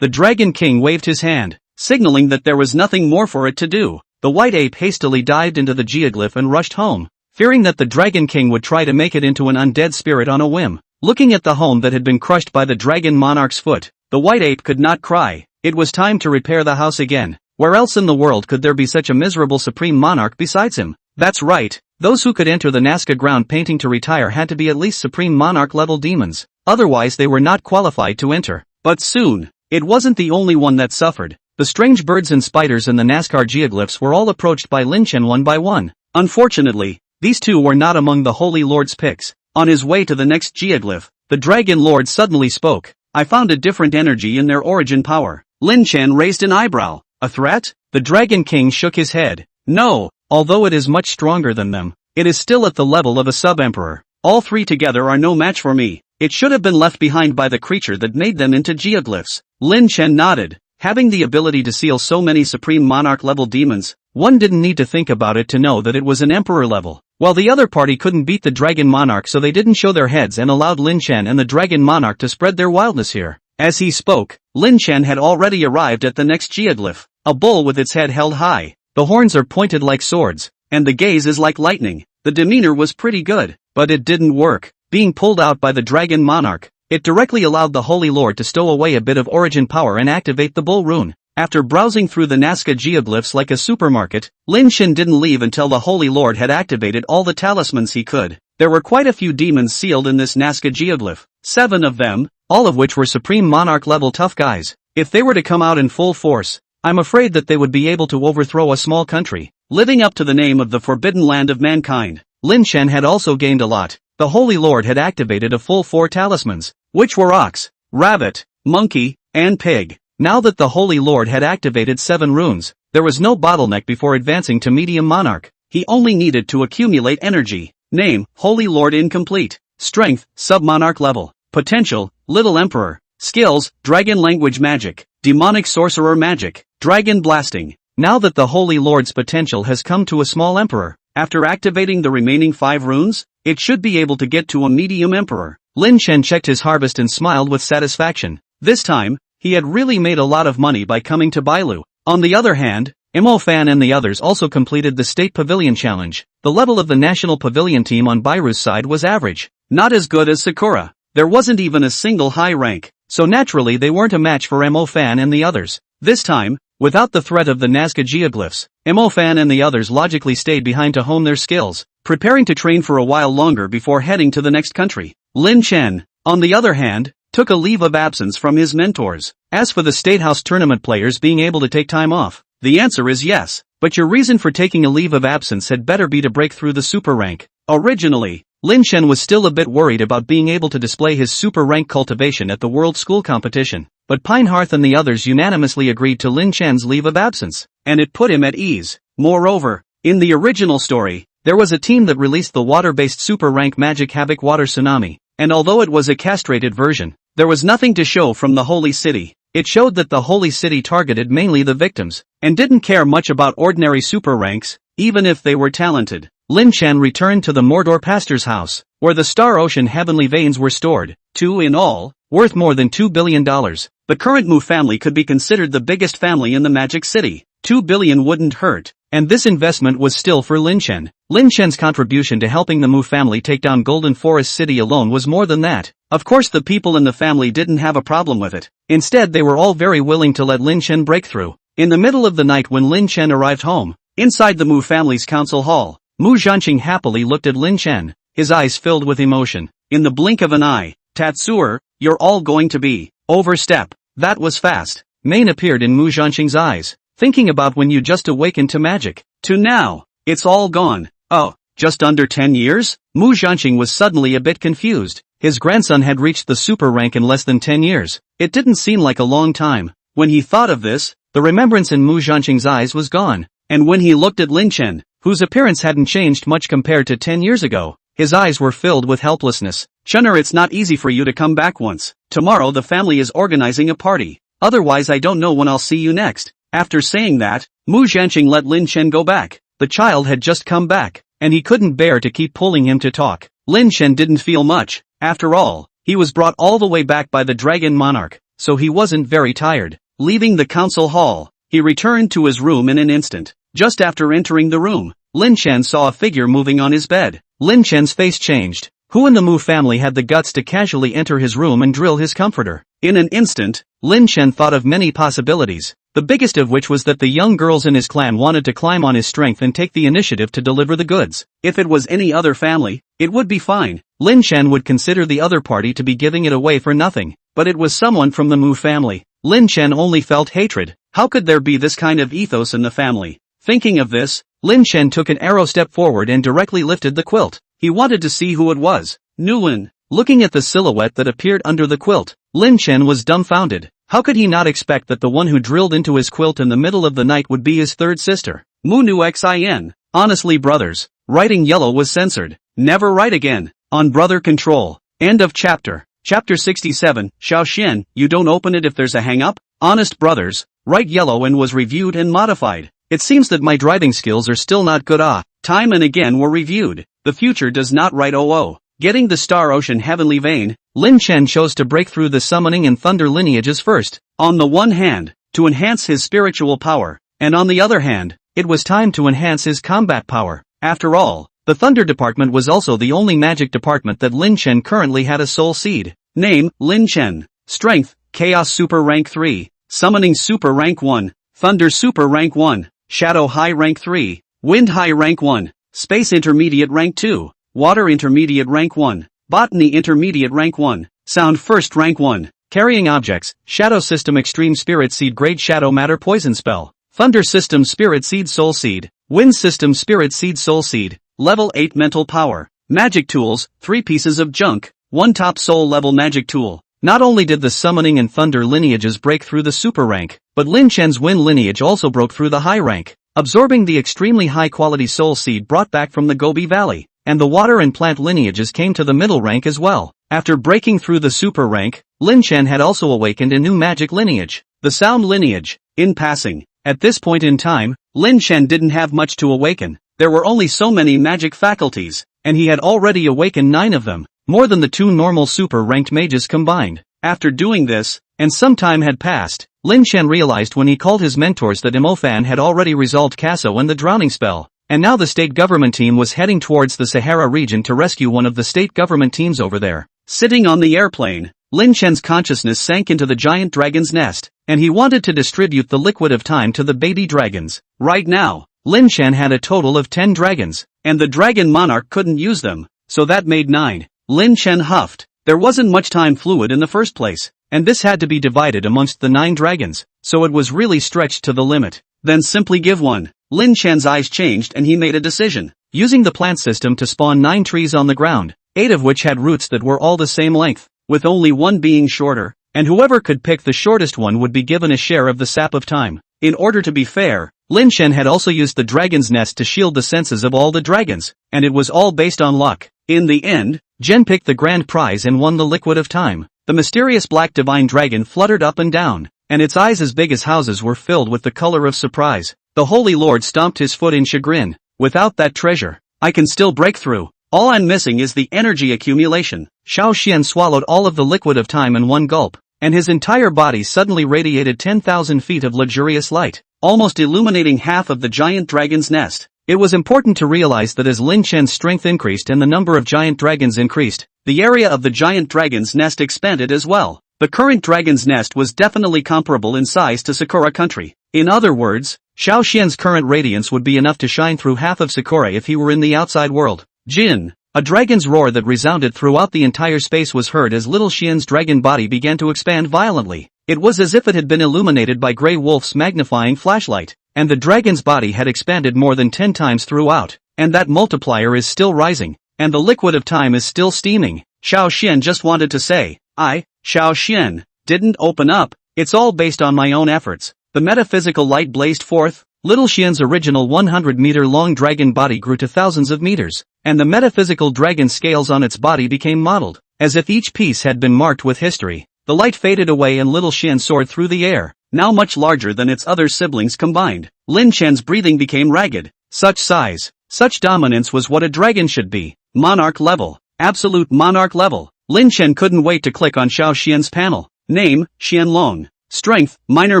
S1: the Dragon King waved his hand, signaling that there was nothing more for it to do. The white ape hastily dived into the geoglyph and rushed home, fearing that the Dragon King would try to make it into an undead spirit on a whim. Looking at the home that had been crushed by the Dragon Monarch's foot, the white ape could not cry. It was time to repair the house again. Where else in the world could there be such a miserable supreme monarch besides him? That's right, those who could enter the Nazca ground painting to retire had to be at least supreme monarch level demons, otherwise they were not qualified to enter. But soon, it wasn't the only one that suffered. The strange birds and spiders in the NASCAR geoglyphs were all approached by Lin Chen one by one. Unfortunately, these two were not among the Holy Lord's picks. On his way to the next geoglyph, the Dragon Lord suddenly spoke. I found a different energy in their origin power. Lin Chen raised an eyebrow. A threat? The Dragon King shook his head. No, although it is much stronger than them, it is still at the level of a sub-emperor. All three together are no match for me. It should have been left behind by the creature that made them into geoglyphs. Lin Chen nodded. Having the ability to seal so many supreme monarch level demons, one didn't need to think about it to know that it was an emperor level. While the other party couldn't beat the Dragon Monarch, so they didn't show their heads and allowed Lin Chen and the Dragon Monarch to spread their wildness here. As he spoke, Lin Chen had already arrived at the next geoglyph. A bull with its head held high. The horns are pointed like swords, and the gaze is like lightning. The demeanor was pretty good, but it didn't work. Being pulled out by the Dragon Monarch, it directly allowed the Holy Lord to stow away a bit of origin power and activate the bull rune. After browsing through the Nazca geoglyphs like a supermarket, Lin Chen didn't leave until the Holy Lord had activated all the talismans he could. There were quite a few demons sealed in this Nazca geoglyph, 7 of them, all of which were Supreme Monarch level tough guys. If they were to come out in full force, I'm afraid that they would be able to overthrow a small country, living up to the name of the Forbidden Land of Mankind. Lin Chen had also gained a lot. The Holy Lord had activated a full 4 talismans, which were ox, rabbit, monkey, and pig. Now that the Holy Lord had activated 7 runes, there was no bottleneck before advancing to Medium Monarch. He only needed to accumulate energy. Name, Holy Lord incomplete. Strength, Sub-Monarch level. Potential, Little Emperor. Skills, Dragon Language Magic, Demonic Sorcerer Magic, Dragon Blasting. Now that the Holy Lord's potential has come to a small Emperor, after activating the remaining 5 runes, it should be able to get to a Medium Emperor. Lin Chen checked his harvest and smiled with satisfaction. This time, he had really made a lot of money by coming to Bailu. On the other hand, Mo Fan and the others also completed the State Pavilion Challenge. The level of the National Pavilion team on Bairu's side was average. Not as good as Sakura. There wasn't even a single high rank, so naturally they weren't a match for Mo Fan and the others. This time, without the threat of the Nazca geoglyphs, Mo Fan and the others logically stayed behind to hone their skills, preparing to train for a while longer before heading to the next country. Lin Chen, on the other hand, took a leave of absence from his mentors. As for the State House tournament players being able to take time off, the answer is yes, but your reason for taking a leave of absence had better be to break through the super rank. Originally, Lin Chen was still a bit worried about being able to display his super rank cultivation at the World School Competition, but Pinehearth and the others unanimously agreed to Lin Chen's leave of absence, and it put him at ease. Moreover, in the original story, there was a team that released the water-based super rank Magic Havoc Water Tsunami, and although it was a castrated version, there was nothing to show from the Holy City. It showed that the Holy City targeted mainly the victims, and didn't care much about ordinary super ranks, even if they were talented. Lin Chen returned to the Mordor pastor's house, where the Star Ocean heavenly veins were stored, 2 in all, worth more than $2 billion. The current Mu family could be considered the biggest family in the Magic City. 2 billion wouldn't hurt, and this investment was still for Lin Chen. Lin Chen's contribution to helping the Mu family take down Golden Forest City alone was more than that. Of course the people in the family didn't have a problem with it. Instead they were all very willing to let Lin Chen break through. In the middle of the night when Lin Chen arrived home, inside the Mu family's council hall, Mu Zhanqing happily looked at Lin Chen, his eyes filled with emotion. In the blink of an eye, Tatsuer, you're all going to be overstep. That was fast. Main appeared in Mu Zhanqing's eyes, thinking about when you just awakened to magic, to now, it's all gone. Oh, just under 10 years? Mu Zhanqing was suddenly a bit confused. His grandson had reached the super rank in less than 10 years. It didn't seem like a long time. When he thought of this, the remembrance in Mu Zhanqing's eyes was gone. And when he looked at Lin Chen, whose appearance hadn't changed much compared to 10 years ago, his eyes were filled with helplessness. Chunner, it's not easy for you to come back once. Tomorrow the family is organizing a party. Otherwise I don't know when I'll see you next. After saying that, Mu Zhanqing let Lin Chen go back. The child had just come back, and he couldn't bear to keep pulling him to talk. Lin Chen didn't feel much. After all, he was brought all the way back by the Dragon Monarch, so he wasn't very tired. Leaving the council hall, he returned to his room in an instant. Just after entering the room, Lin Chen saw a figure moving on his bed. Lin Chen's face changed. Who in the Mu family had the guts to casually enter his room and drill his comforter? In an instant, Lin Chen thought of many possibilities, the biggest of which was that the young girls in his clan wanted to climb on his strength and take the initiative to deliver the goods. If it was any other family, it would be fine. Lin Chen would consider the other party to be giving it away for nothing, but it was someone from the Mu family. Lin Chen only felt hatred. How could there be this kind of ethos in the family? Thinking of this, Lin Chen took an arrow step forward and directly lifted the quilt. He wanted to see who it was. Nguyen. Looking at the silhouette that appeared under the quilt, Lin Chen was dumbfounded. How could he not expect that the one who drilled into his quilt in the middle of the night would be his third sister? Mu Nu Xin. Honestly brothers, writing yellow was censored. Never write again. On brother control. End of chapter. Chapter 67, Xiao Xian, you don't open it if there's a hang-up? Honest brothers, write yellow and was reviewed and modified. It seems that my driving skills are still not good. Time and again were reviewed. The future does not write OO. Getting the Star Ocean heavenly vein, Lin Chen chose to break through the summoning and thunder lineages first. On the one hand, to enhance his spiritual power, and on the other hand, it was time to enhance his combat power. After all, the thunder department was also the only magic department that Lin Chen currently had a soul seed. Name, Lin Chen. Strength, Chaos Super Rank 3, Summoning Super Rank 1, Thunder Super Rank 1, Shadow High Rank 3, Wind High Rank 1, Space Intermediate Rank 2. Water Intermediate Rank 1. Botany Intermediate Rank 1. Sound First Rank 1. Carrying Objects, Shadow System Extreme Spirit Seed Grade Shadow Matter Poison Spell. Thunder System Spirit Seed Soul Seed. Wind System Spirit Seed Soul Seed. Level 8 Mental Power. Magic Tools, 3 pieces of junk, 1 top soul level magic tool. Not only did the summoning and thunder lineages break through the super rank, but Lin Chen's wind lineage also broke through the high rank, absorbing the extremely high quality soul seed brought back from the Gobi Valley, and the water and plant lineages came to the middle rank as well. After breaking through the super rank, Lin Chen had also awakened a new magic lineage, the sound lineage. In passing, at this point in time, Lin Chen didn't have much to awaken. There were only so many magic faculties, and he had already awakened 9 of them, more than the 2 normal super-ranked mages combined. After doing this, and some time had passed, Lin Chen realized when he called his mentors that Imofan had already resolved Casso and the drowning spell, and now the state government team was heading towards the Sahara region to rescue one of the state government teams over there. Sitting on the airplane, Lin Chen's consciousness sank into the giant dragon's nest, and he wanted to distribute the liquid of time to the baby dragons. Right now, Lin Chen had a total of 10 dragons, and the dragon monarch couldn't use them, so that made 9. Lin Chen huffed. There wasn't much time fluid in the first place, and this had to be divided amongst the 9 dragons, so it was really stretched to the limit. Then simply give one. Lin Chen's eyes changed and he made a decision, using the plant system to spawn 9 trees on the ground, 8 of which had roots that were all the same length, with only one being shorter, and whoever could pick the shortest one would be given a share of the sap of time. In order to be fair, Lin Chen had also used the dragon's nest to shield the senses of all the dragons, and it was all based on luck. In the end, Jen picked the grand prize and won the liquid of time. The mysterious black divine dragon fluttered up and down, and its eyes as big as houses were filled with the color of surprise. The Holy Lord stomped his foot in chagrin. Without that treasure, I can still break through. All I'm missing is the energy accumulation. Xiao Xian swallowed all of the liquid of time in one gulp, and his entire body suddenly radiated 10,000 feet of luxurious light, almost illuminating half of the giant dragon's nest. It was important to realize that as Lin Chen's strength increased and the number of giant dragons increased, the area of the giant dragon's nest expanded as well. The current dragon's nest was definitely comparable in size to Sakura country. In other words, Xiao Xian's current radiance would be enough to shine through half of Sakura if he were in the outside world. Jin! A dragon's roar that resounded throughout the entire space was heard as little Xian's dragon body began to expand violently. It was as if it had been illuminated by Grey Wolf's magnifying flashlight, and the dragon's body had expanded more than 10 times throughout, and that multiplier is still rising, and the liquid of time is still steaming. Xiao Xian just wanted to say, Xiao Xian, didn't open up, it's all based on my own efforts. The metaphysical light blazed forth. Little Xian's original 100-meter-long dragon body grew to thousands of meters, and the metaphysical dragon scales on its body became modeled, as if each piece had been marked with history. The light faded away and little Xian soared through the air, now much larger than its other siblings combined. Lin Chen's breathing became ragged. Such size, such dominance was what a dragon should be. Monarch level, absolute monarch level. Lin Chen couldn't wait to click on Xiao Xian's panel. Name, Xianlong. Strength, minor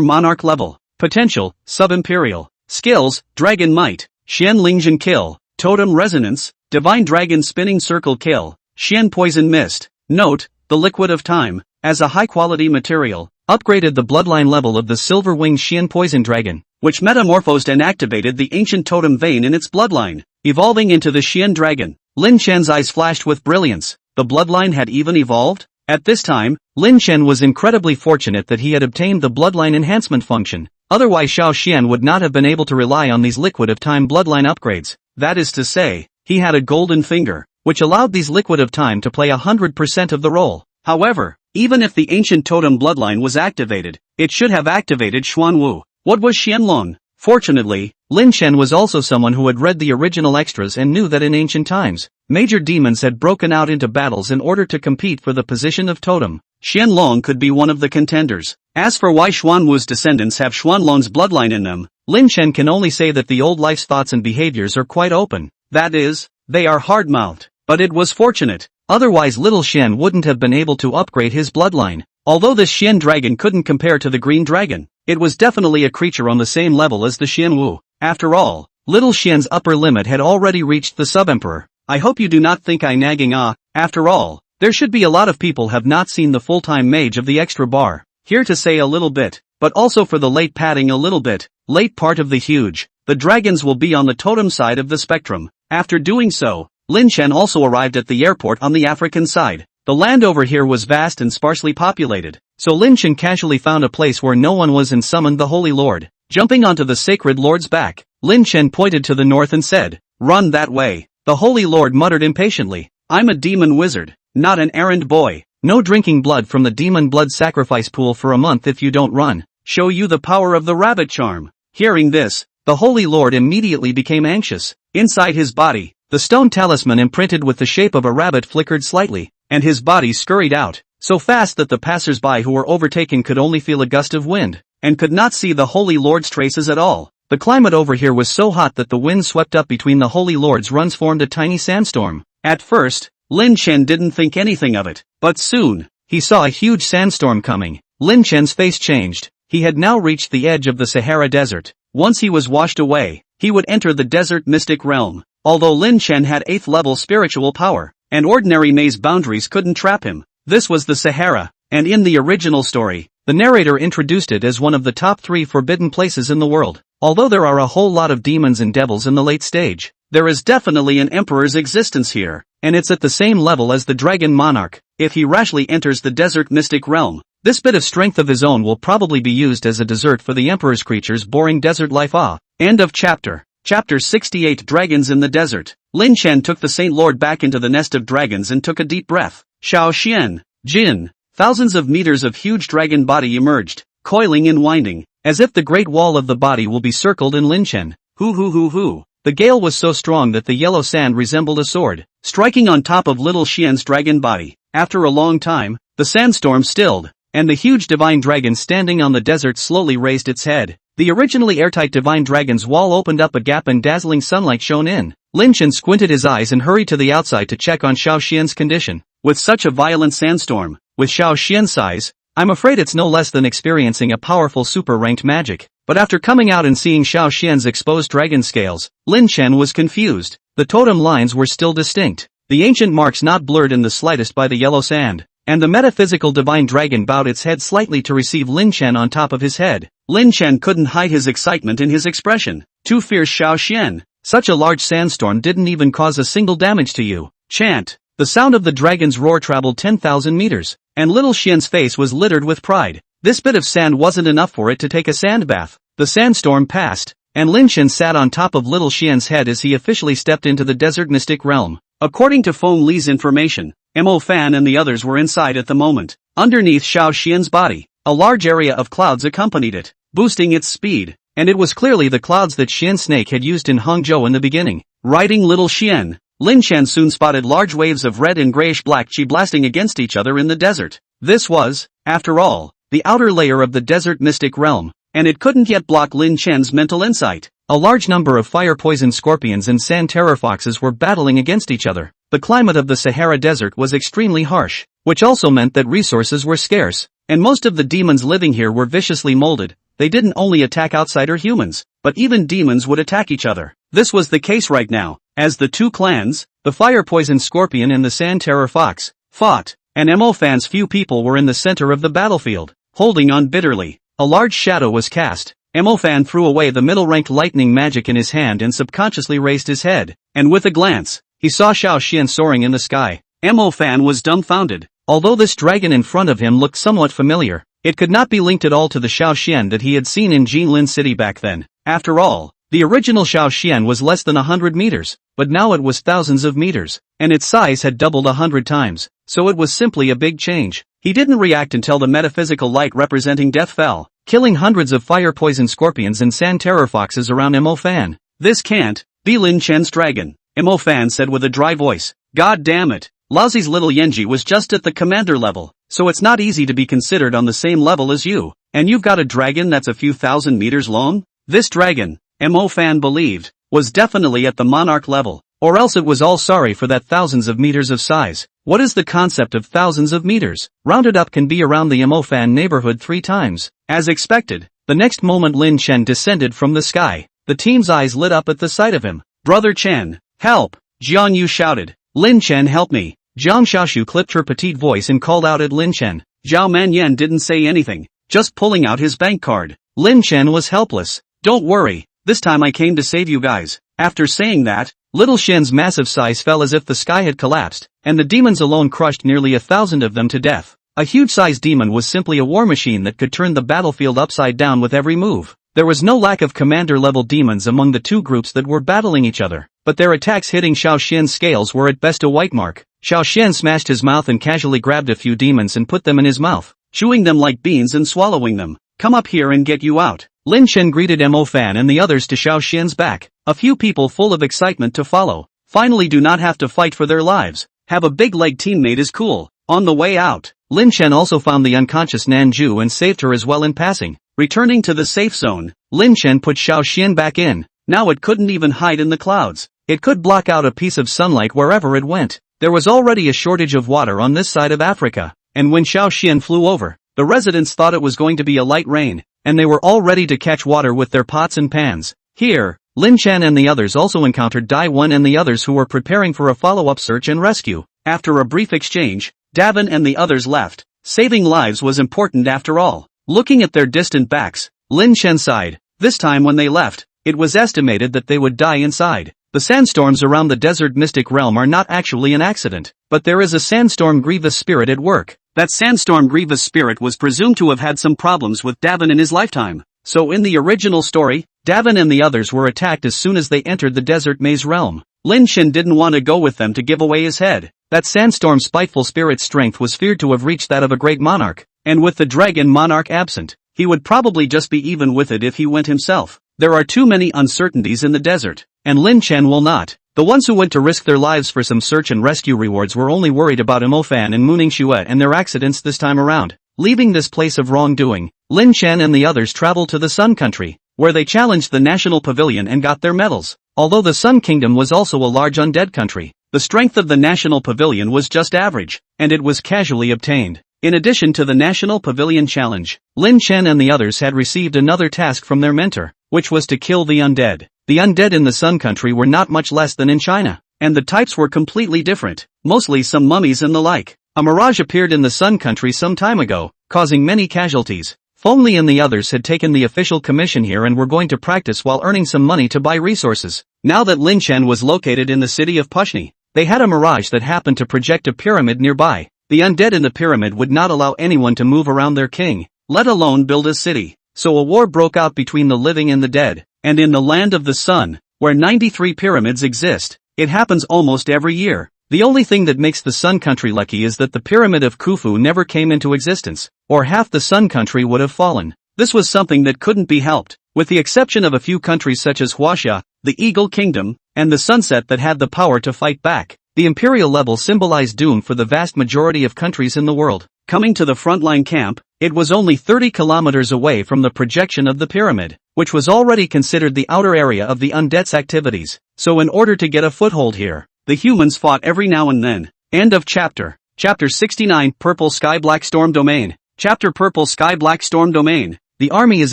S1: monarch level. Potential, sub-imperial. Skills, Dragon Might, Xian Lingjin Kill, Totem Resonance, Divine Dragon Spinning Circle Kill, Xian Poison Mist. Note, the liquid of time, as a high-quality material, upgraded the bloodline level of the silver-winged Xian Poison Dragon, which metamorphosed and activated the ancient totem vein in its bloodline, evolving into the Xian Dragon. Lin Chen's eyes flashed with brilliance. The bloodline had even evolved? At this time, Lin Chen was incredibly fortunate that he had obtained the bloodline enhancement function. Otherwise Xiao Xian would not have been able to rely on these liquid of time bloodline upgrades. That is to say, he had a golden finger, which allowed these liquid of time to play 100% of the role. However, even if the ancient totem bloodline was activated, it should have activated Xuanwu. What was Xianlong? Fortunately, Lin Chen was also someone who had read the original extras and knew that in ancient times, major demons had broken out into battles in order to compete for the position of totem. Xianlong could be one of the contenders. As for why Xuanwu's descendants have Xuanlong's bloodline in them, Lin Chen can only say that the old life's thoughts and behaviors are quite open. That is, they are hard-mouthed. But it was fortunate. Otherwise little Xian wouldn't have been able to upgrade his bloodline. Although this Xian dragon couldn't compare to the green dragon, it was definitely a creature on the same level as the Xianwu. After all, little Xian's upper limit had already reached the sub-emperor. I hope you do not think I nagging after all, there should be a lot of people have not seen the full-time mage of the extra bar. Here to say a little bit, but also for the late padding a little bit, late part of the huge. The dragons will be on the totem side of the spectrum. After doing so, Lin Chen also arrived at the airport on the African side. The land over here was vast and sparsely populated, so Lin Chen casually found a place where no one was and summoned the Holy Lord. Jumping onto the Sacred Lord's back, Lin Chen pointed to the north and said, "Run that way." The Holy Lord muttered impatiently, "I'm a demon wizard, not an errand boy. No drinking blood from the demon blood sacrifice pool for a month if you don't run. Show you the power of the rabbit charm." Hearing this, the Holy Lord immediately became anxious. Inside his body, the stone talisman imprinted with the shape of a rabbit flickered slightly, and his body scurried out, so fast that the passers-by who were overtaken could only feel a gust of wind, and could not see the Holy Lord's traces at all. The climate over here was so hot that the wind swept up between the Holy Lord's runs formed a tiny sandstorm. At first, Lin Chen didn't think anything of it, but soon, he saw a huge sandstorm coming. Lin Chen's face changed. He had now reached the edge of the Sahara Desert. Once he was washed away, he would enter the desert mystic realm. Although Lin Chen had 8th level spiritual power, and ordinary maze boundaries couldn't trap him, this was the Sahara, and in the original story, the narrator introduced it as one of the top 3 forbidden places in the world. Although there are a whole lot of demons and devils in the late stage, there is definitely an emperor's existence here, and it's at the same level as the dragon monarch. If he rashly enters the desert mystic realm, this bit of strength of his own will probably be used as a dessert for the emperor's creatures' boring desert life. End of chapter. Chapter 68 Dragons in the Desert. Lin Chen took the Saint Lord back into the nest of dragons and took a deep breath. Shao Xian, Jin. Thousands of meters of huge dragon body emerged, coiling and winding, as if the great wall of the body will be circled in Lin Chen. Hoo. The gale was so strong that the yellow sand resembled a sword, striking on top of little Xian's dragon body. After a long time, the sandstorm stilled, and the huge divine dragon standing on the desert slowly raised its head. The originally airtight divine dragon's wall opened up a gap and dazzling sunlight shone in. Lin Chen squinted his eyes and hurried to the outside to check on Shao Xian's condition. With such a violent sandstorm, with Shao Xian's size, I'm afraid it's no less than experiencing a powerful super-ranked magic. But after coming out and seeing Shao Xian's exposed dragon scales, Lin Chen was confused. The totem lines were still distinct, the ancient marks not blurred in the slightest by the yellow sand. And the metaphysical divine dragon bowed its head slightly to receive Lin Chen on top of his head. Lin Chen couldn't hide his excitement in his expression. Too fierce, Shao Xian. Such a large sandstorm didn't even cause a single damage to you. Chant. The sound of the dragon's roar traveled 10,000 meters, and little Xian's face was littered with pride. This bit of sand wasn't enough for it to take a sand bath. The sandstorm passed, and Lin Chen sat on top of little Xian's head as he officially stepped into the desert mystic realm. According to Feng Li's information, Mo Fan and the others were inside at the moment. Underneath Shao Xian's body, a large area of clouds accompanied it, boosting its speed, and it was clearly the clouds that Xian Snake had used in Hangzhou in the beginning. Riding little Xian, Lin Chen soon spotted large waves of red and grayish-black chi blasting against each other in the desert. This was, after all, the outer layer of the desert mystic realm, and it couldn't yet block Lin Chen's mental insight. A large number of fire-poisoned scorpions and sand terror foxes were battling against each other. The climate of the Sahara Desert was extremely harsh, which also meant that resources were scarce, and most of the demons living here were viciously molded. They didn't only attack outsider humans, but even demons would attack each other. This was the case right now, as the two clans, the fire-poisoned scorpion and the sand terror fox, fought, and Mo Fan's few people were in the center of the battlefield, holding on bitterly. A large shadow was cast. Mo Fan threw away the middle-ranked lightning magic in his hand and subconsciously raised his head, and with a glance, he saw Shao Xian soaring in the sky. Mo Fan was dumbfounded. Although this dragon in front of him looked somewhat familiar, it could not be linked at all to the Shao Xian that he had seen in Jinlin City back then. After all, the original Shao Xian was less than 100 meters, but now it was thousands of meters, and its size had doubled 100 times, so it was simply a big change. He didn't react until the metaphysical light representing death fell, killing hundreds of fire-poisoned scorpions and sand terror foxes around Mo Fan. This can't be Lin Chen's dragon, Mo Fan said with a dry voice. God damn it, Laozi's little Yenji was just at the commander level, so it's not easy to be considered on the same level as you, and you've got a dragon that's a few thousand meters long? This dragon, Mo Fan believed, was definitely at the monarch level, or else it was all sorry for that thousands of meters of size. What is the concept of thousands of meters? Rounded up can be around the Mo Fan neighborhood 3 times. As expected, the next moment Lin Chen descended from the sky. The team's eyes lit up at the sight of him. Brother Chen, help! Jiang Yu shouted. Lin Chen, help me! Jiang Xiaoshu clipped her petite voice and called out at Lin Chen. Zhao Manyan didn't say anything, just pulling out his bank card. Lin Chen was helpless. Don't worry, this time I came to save you guys. After saying that, Little Shen's massive size fell as if the sky had collapsed, and the demons alone crushed nearly 1,000 of them to death. A huge-sized demon was simply a war machine that could turn the battlefield upside down with every move. There was no lack of commander-level demons among the two groups that were battling each other, but their attacks hitting Xiao Xian's scales were at best a white mark. Xiao Xian smashed his mouth and casually grabbed a few demons and put them in his mouth, chewing them like beans and swallowing them. "Come up here and get you out." Lin Chen greeted Mo Fan and the others to Xiao Xian's back, a few people full of excitement to follow. Finally do not have to fight for their lives. Have a big leg teammate is cool. On the way out, Lin Chen also found the unconscious Nanju and saved her as well in passing. Returning to the safe zone, Lin Chen put Xiao Xian back in. Now it couldn't even hide in the clouds. It could block out a piece of sunlight wherever it went. There was already a shortage of water on this side of Africa, and when Xiao Xian flew over, the residents thought it was going to be a light rain, and they were all ready to catch water with their pots and pans. Here, Lin Chen and the others also encountered Dai Wen and the others who were preparing for a follow-up search and rescue. After a brief exchange, Davin and the others left. Saving lives was important after all. Looking at their distant backs, Lin Chen sighed. This time when they left, it was estimated that they would die inside. The sandstorms around the desert mystic realm are not actually an accident, but there is a sandstorm grievous spirit at work. That sandstorm grievous spirit was presumed to have had some problems with Davin in his lifetime. So in the original story, Davin and the others were attacked as soon as they entered the desert maze realm. Lin Chen didn't want to go with them to give away his head. That sandstorm's spiteful spirit's strength was feared to have reached that of a great monarch, and with the dragon monarch absent, he would probably just be even with it if he went himself. There are too many uncertainties in the desert, and Lin Chen will not. The ones who went to risk their lives for some search and rescue rewards were only worried about Mo Fan and Muning Xue and their accidents this time around. Leaving this place of wrongdoing, Lin Chen and the others traveled to the Sun Country, where they challenged the National Pavilion and got their medals. Although the Sun Kingdom was also a large undead country, the strength of the National Pavilion was just average, and it was casually obtained. In addition to the National Pavilion challenge, Lin Chen and the others had received another task from their mentor, which was to kill the undead. The undead in the Sun Country were not much less than in China, and the types were completely different, mostly some mummies and the like. A mirage appeared in the Sun Country some time ago, causing many casualties. Fengli and the others had taken the official commission here and were going to practice while earning some money to buy resources. Now that Lin Chen was located in the city of Pushni, they had a mirage that happened to project a pyramid nearby. The undead in the pyramid would not allow anyone to move around their king, let alone build a city. So a war broke out between the living and the dead, and in the land of the sun, where 93 pyramids exist, it happens almost every year. The only thing that makes the Sun Country lucky is that the pyramid of Khufu never came into existence, or half the Sun Country would have fallen. This was something that couldn't be helped, with the exception of a few countries such as Huaxia, the Eagle Kingdom, and the Sunset that had the power to fight back. The imperial level symbolized doom for the vast majority of countries in the world. Coming to the frontline camp, it was only 30 kilometers away from the projection of the pyramid, which was already considered the outer area of the undead's activities. So in order to get a foothold here, the humans fought every now and then. End of chapter. Chapter 69 Purple Sky Black Storm Domain. Chapter Purple Sky Black Storm Domain. The army is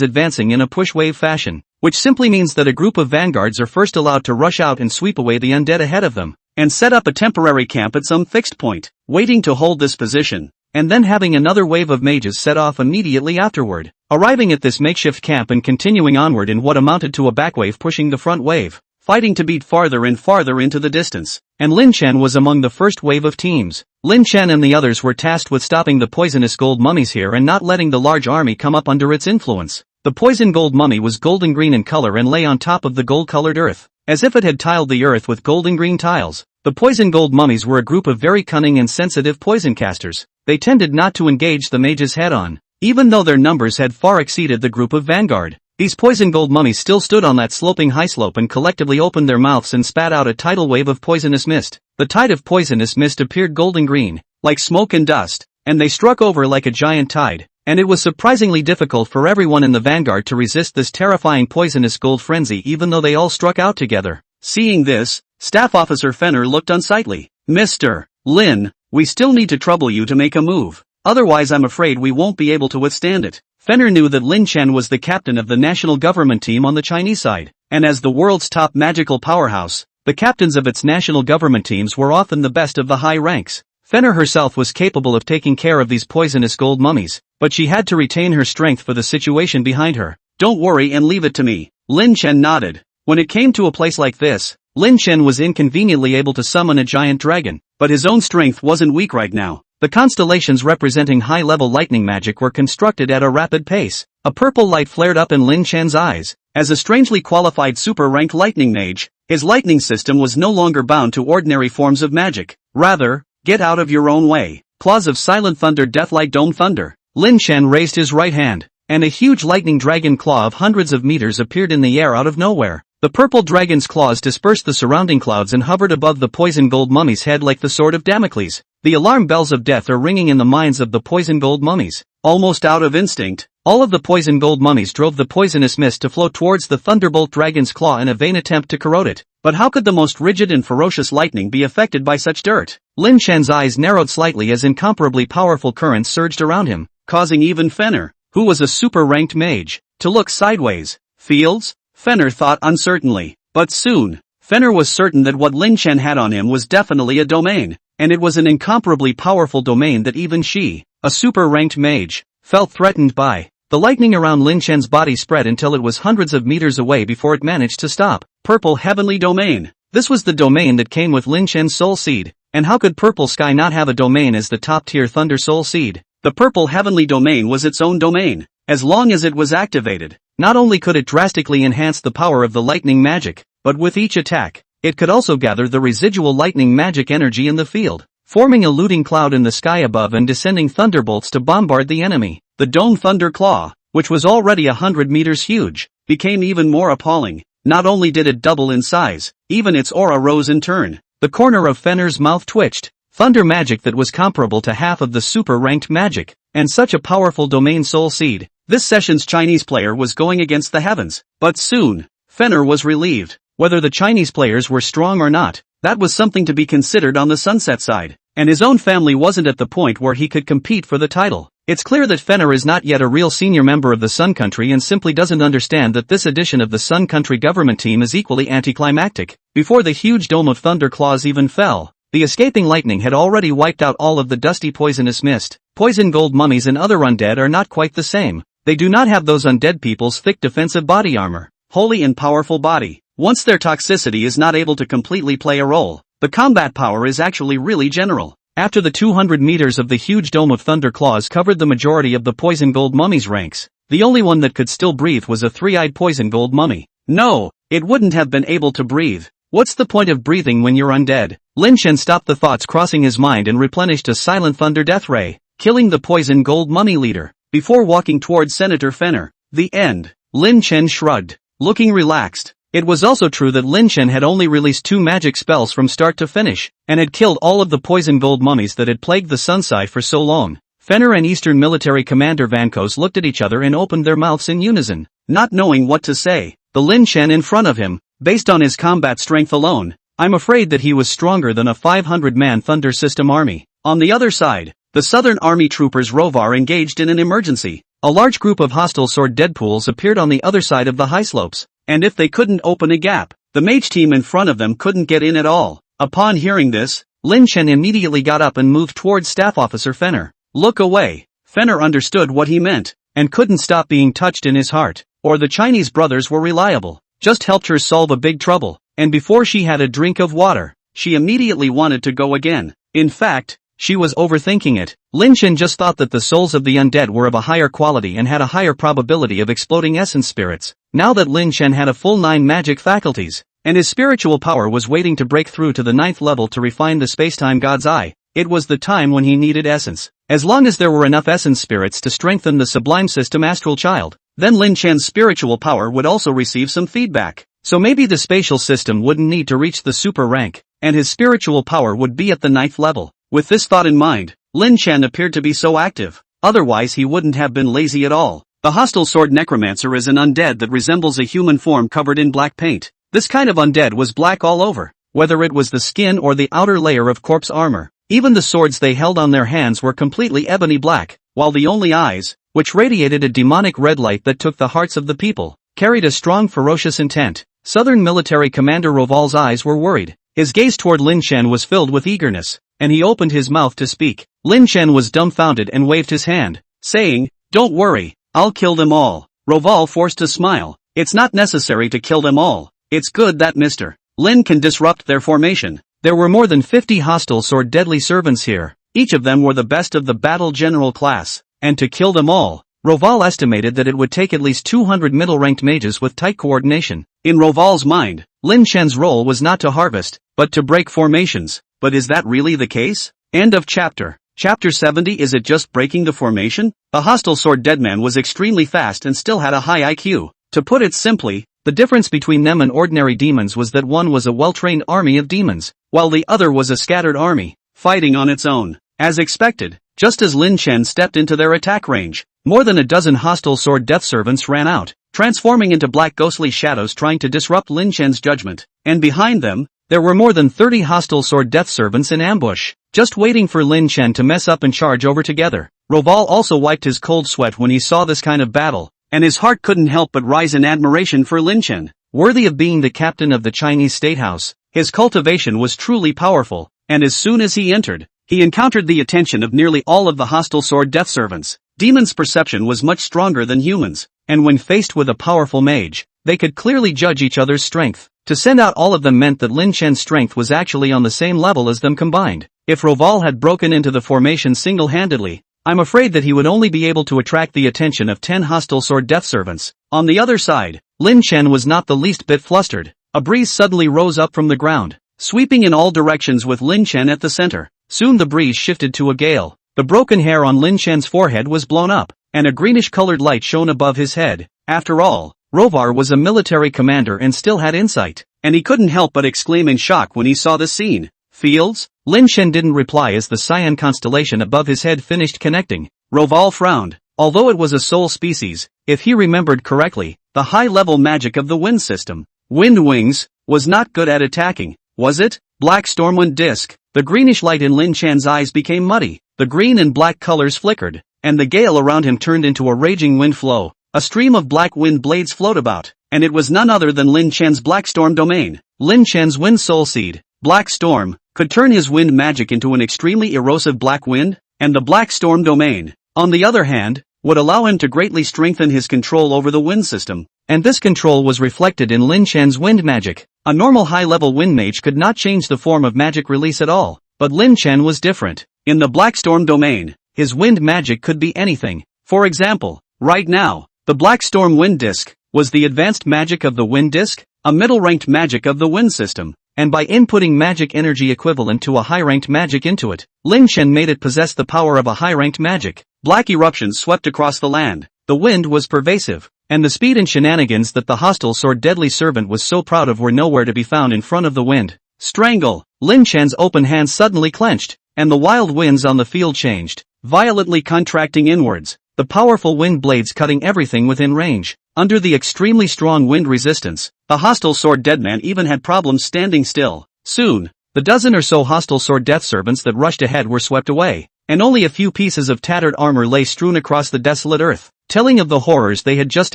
S1: advancing in a push wave fashion, which simply means that a group of vanguards are first allowed to rush out and sweep away the undead ahead of them, and set up a temporary camp at some fixed point, waiting to hold this position, and then having another wave of mages set off immediately afterward, arriving at this makeshift camp and continuing onward in what amounted to a backwave pushing the front wave, fighting to beat farther and farther into the distance. And Lin Chen was among the first wave of teams. Lin Chen and the others were tasked with stopping the poisonous gold mummies here and not letting the large army come up under its influence. The poison gold mummy was golden green in color and lay on top of the gold-colored earth, as if it had tiled the earth with golden green tiles. The poison gold mummies were a group of very cunning and sensitive poison casters. They tended not to engage the mages head-on, even though their numbers had far exceeded the group of vanguard. These poison gold mummies still stood on that sloping high slope and collectively opened their mouths and spat out a tidal wave of poisonous mist. The tide of poisonous mist appeared golden green, like smoke and dust, and they struck over like a giant tide, and it was surprisingly difficult for everyone in the vanguard to resist this terrifying poisonous gold frenzy even though they all struck out together. Seeing this, Staff Officer Fenner looked unsightly. Mr. Lin, we still need to trouble you to make a move. Otherwise I'm afraid we won't be able to withstand it. Fenner knew that Lin Chen was the captain of the national government team on the Chinese side, and as the world's top magical powerhouse, the captains of its national government teams were often the best of the high ranks. Fenner herself was capable of taking care of these poisonous gold mummies, but she had to retain her strength for the situation behind her. Don't worry and leave it to me. Lin Chen nodded. When it came to a place like this, Lin Chen was inconveniently able to summon a giant dragon, but his own strength wasn't weak right now. The constellations representing high-level lightning magic were constructed at a rapid pace. A purple light flared up in Lin Chen's eyes. As a strangely qualified super-ranked lightning mage, his lightning system was no longer bound to ordinary forms of magic. Rather, get out of your own way. Claws of silent thunder, deathlight dome thunder. Lin Chen raised his right hand, and a huge lightning dragon claw of hundreds of meters appeared in the air out of nowhere. The purple dragon's claws dispersed the surrounding clouds and hovered above the poison gold mummy's head like the sword of Damocles. The alarm bells of death are ringing in the minds of the poison gold mummies. Almost out of instinct, all of the poison gold mummies drove the poisonous mist to flow towards the thunderbolt dragon's claw in a vain attempt to corrode it. But how could the most rigid and ferocious lightning be affected by such dirt? Lin Chen's eyes narrowed slightly as incomparably powerful currents surged around him, causing even Fenner, who was a super-ranked mage, to look sideways. Fields? Fenner thought uncertainly. But soon, Fenner was certain that what Lin Chen had on him was definitely a domain, and it was an incomparably powerful domain that even she, a super-ranked mage, felt threatened by. The lightning around Lin Chen's body spread until it was hundreds of meters away before it managed to stop. Purple Heavenly Domain. This was the domain that came with Lin Chen's soul seed, and how could Purple Sky not have a domain as the top-tier Thunder Soul seed? The Purple Heavenly Domain was its own domain, as long as it was activated. Not only could it drastically enhance the power of the lightning magic, but with each attack, it could also gather the residual lightning magic energy in the field, forming a looting cloud in the sky above and descending thunderbolts to bombard the enemy. The Dome Thunder Claw, which was already 100 meters huge, became even more appalling. Not only did it double in size, even its aura rose in turn. The corner of Fenner's mouth twitched. Thunder magic that was comparable to half of the super-ranked magic, and such a powerful domain soul seed. This session's Chinese player was going against the heavens. But soon, Fenner was relieved. Whether the Chinese players were strong or not, that was something to be considered on the Sunset side, and his own family wasn't at the point where he could compete for the title. It's clear that Fenner is not yet a real senior member of the Sun Country and simply doesn't understand that this edition of the Sun Country government team is equally anticlimactic. Before the huge dome of thunder claws even fell, the escaping lightning had already wiped out all of the dusty poisonous mist. Poison gold mummies and other undead are not quite the same. They do not have those undead people's thick defensive body armor, holy and powerful body. Once their toxicity is not able to completely play a role, the combat power is actually really general. After the 200 meters of the huge dome of thunder claws covered the majority of the poison gold mummy's ranks, the only one that could still breathe was a three-eyed poison gold mummy. No, it wouldn't have been able to breathe. What's the point of breathing when you're undead? Lin Chen stopped the thoughts crossing his mind and replenished a silent thunder death ray, killing the poison gold mummy leader, before walking towards Senator Fenner. The end. Lin Chen shrugged, looking relaxed. It was also true that Lin Chen had only released 2 magic spells from start to finish, and had killed all of the poison gold mummies that had plagued the Sunside for so long. Fenner and Eastern Military Commander Vankos looked at each other and opened their mouths in unison, not knowing what to say. The Lin Chen in front of him, based on his combat strength alone, I'm afraid that he was stronger than a 500-man Thunder System army. On the other side, the Southern Army troopers Rovar engaged in an emergency. A large group of hostile sword deadpools appeared on the other side of the high slopes, and if they couldn't open a gap, the mage team in front of them couldn't get in at all. Upon hearing this, Lin Chen immediately got up and moved towards Staff Officer Fenner. Look away. Fenner understood what he meant, and couldn't stop being touched in his heart. Or the Chinese brothers were reliable. Just helped her solve a big trouble, and before she had a drink of water, she immediately wanted to go again. In fact, she was overthinking it. Lin Chen just thought that the souls of the undead were of a higher quality and had a higher probability of exploding essence spirits. Now that Lin Chen had a full 9 magic faculties, and his spiritual power was waiting to break through to the 9th level to refine the spacetime god's eye, it was the time when he needed essence. As long as there were enough essence spirits to strengthen the sublime system astral child, then Lin Chen's spiritual power would also receive some feedback. So maybe the spatial system wouldn't need to reach the super rank, and his spiritual power would be at the 9th level. With this thought in mind, Lin Chen appeared to be so active. Otherwise he wouldn't have been lazy at all. The hostile sword necromancer is an undead that resembles a human form covered in black paint. This kind of undead was black all over, whether it was the skin or the outer layer of corpse armor. Even the swords they held on their hands were completely ebony black, while the only eyes, which radiated a demonic red light that took the hearts of the people, carried a strong ferocious intent. Southern Military Commander Roval's eyes were worried. His gaze toward Lin Chen was filled with eagerness, and he opened his mouth to speak. Lin Chen was dumbfounded and waved his hand, saying, "Don't worry, I'll kill them all." Roval forced a smile. "It's not necessary to kill them all. It's good that Mr. Lin can disrupt their formation. There were more than 50 hostile sword deadly servants here. Each of them were the best of the battle general class, and to kill them all, Roval estimated that it would take at least 200 middle-ranked mages with tight coordination. In Roval's mind, Lin Chen's role was not to harvest, but to break formations. But is that really the case? End of chapter. Chapter 70. Is it just breaking the formation? The hostile sword deadman was extremely fast and still had a high IQ. To put it simply, the difference between them and ordinary demons was that one was a well-trained army of demons, while the other was a scattered army, fighting on its own. As expected, just as Lin Chen stepped into their attack range, more than a dozen hostile sword death servants ran out, transforming into black ghostly shadows trying to disrupt Lin Chen's judgment. And behind them, there were more than 30 hostile sword death servants in ambush, just waiting for Lin Chen to mess up and charge over together. Roval also wiped his cold sweat when he saw this kind of battle, and his heart couldn't help but rise in admiration for Lin Chen. Worthy of being the captain of the Chinese State House, his cultivation was truly powerful, and as soon as he entered, he encountered the attention of nearly all of the hostile sword death servants. Demons' perception was much stronger than humans, and when faced with a powerful mage, they could clearly judge each other's strength. To send out all of them meant that Lin Chen's strength was actually on the same level as them combined. If Roval had broken into the formation single-handedly, I'm afraid that he would only be able to attract the attention of 10 hostile sword death servants. On the other side, Lin Chen was not the least bit flustered. A breeze suddenly rose up from the ground, sweeping in all directions with Lin Chen at the center. Soon the breeze shifted to a gale. The broken hair on Lin Chen's forehead was blown up, and a greenish-colored light shone above his head. After all, Rovar was a military commander and still had insight, and he couldn't help but exclaim in shock when he saw the scene. Fields? Lin Chen didn't reply as the cyan constellation above his head finished connecting. Roval frowned. Although it was a soul species, if he remembered correctly, the high-level magic of the wind system, Wind Wings, was not good at attacking, was it? Black Stormwind Disc. The greenish light in Lin Chen's eyes became muddy. The green and black colors flickered, and the gale around him turned into a raging wind flow. A stream of black wind blades flowed about, and it was none other than Lin Chen's Black Storm domain. Lin Chen's Wind Soul Seed, Black Storm, could turn his wind magic into an extremely erosive black wind, and the Black Storm domain, on the other hand, would allow him to greatly strengthen his control over the wind system, and this control was reflected in Lin Chen's wind magic. A normal high-level wind mage could not change the form of magic release at all, but Lin Chen was different. In the Black Storm domain, his wind magic could be anything. For example, right now, the Black Storm Wind Disc was the advanced magic of the Wind Disc, a middle-ranked magic of the wind system, and by inputting magic energy equivalent to a high-ranked magic into it, Lin Chen made it possess the power of a high-ranked magic. Black eruptions swept across the land. The wind was pervasive, and the speed and shenanigans that the hostile sword deadly servant was so proud of were nowhere to be found in front of the wind. Strangle! Lin Chen's open hand suddenly clenched, and the wild winds on the field changed, violently contracting inwards, the powerful wind blades cutting everything within range. Under the extremely strong wind resistance, the hostile sword deadman even had problems standing still. Soon, the dozen or so hostile sword death servants that rushed ahead were swept away, and only a few pieces of tattered armor lay strewn across the desolate earth, telling of the horrors they had just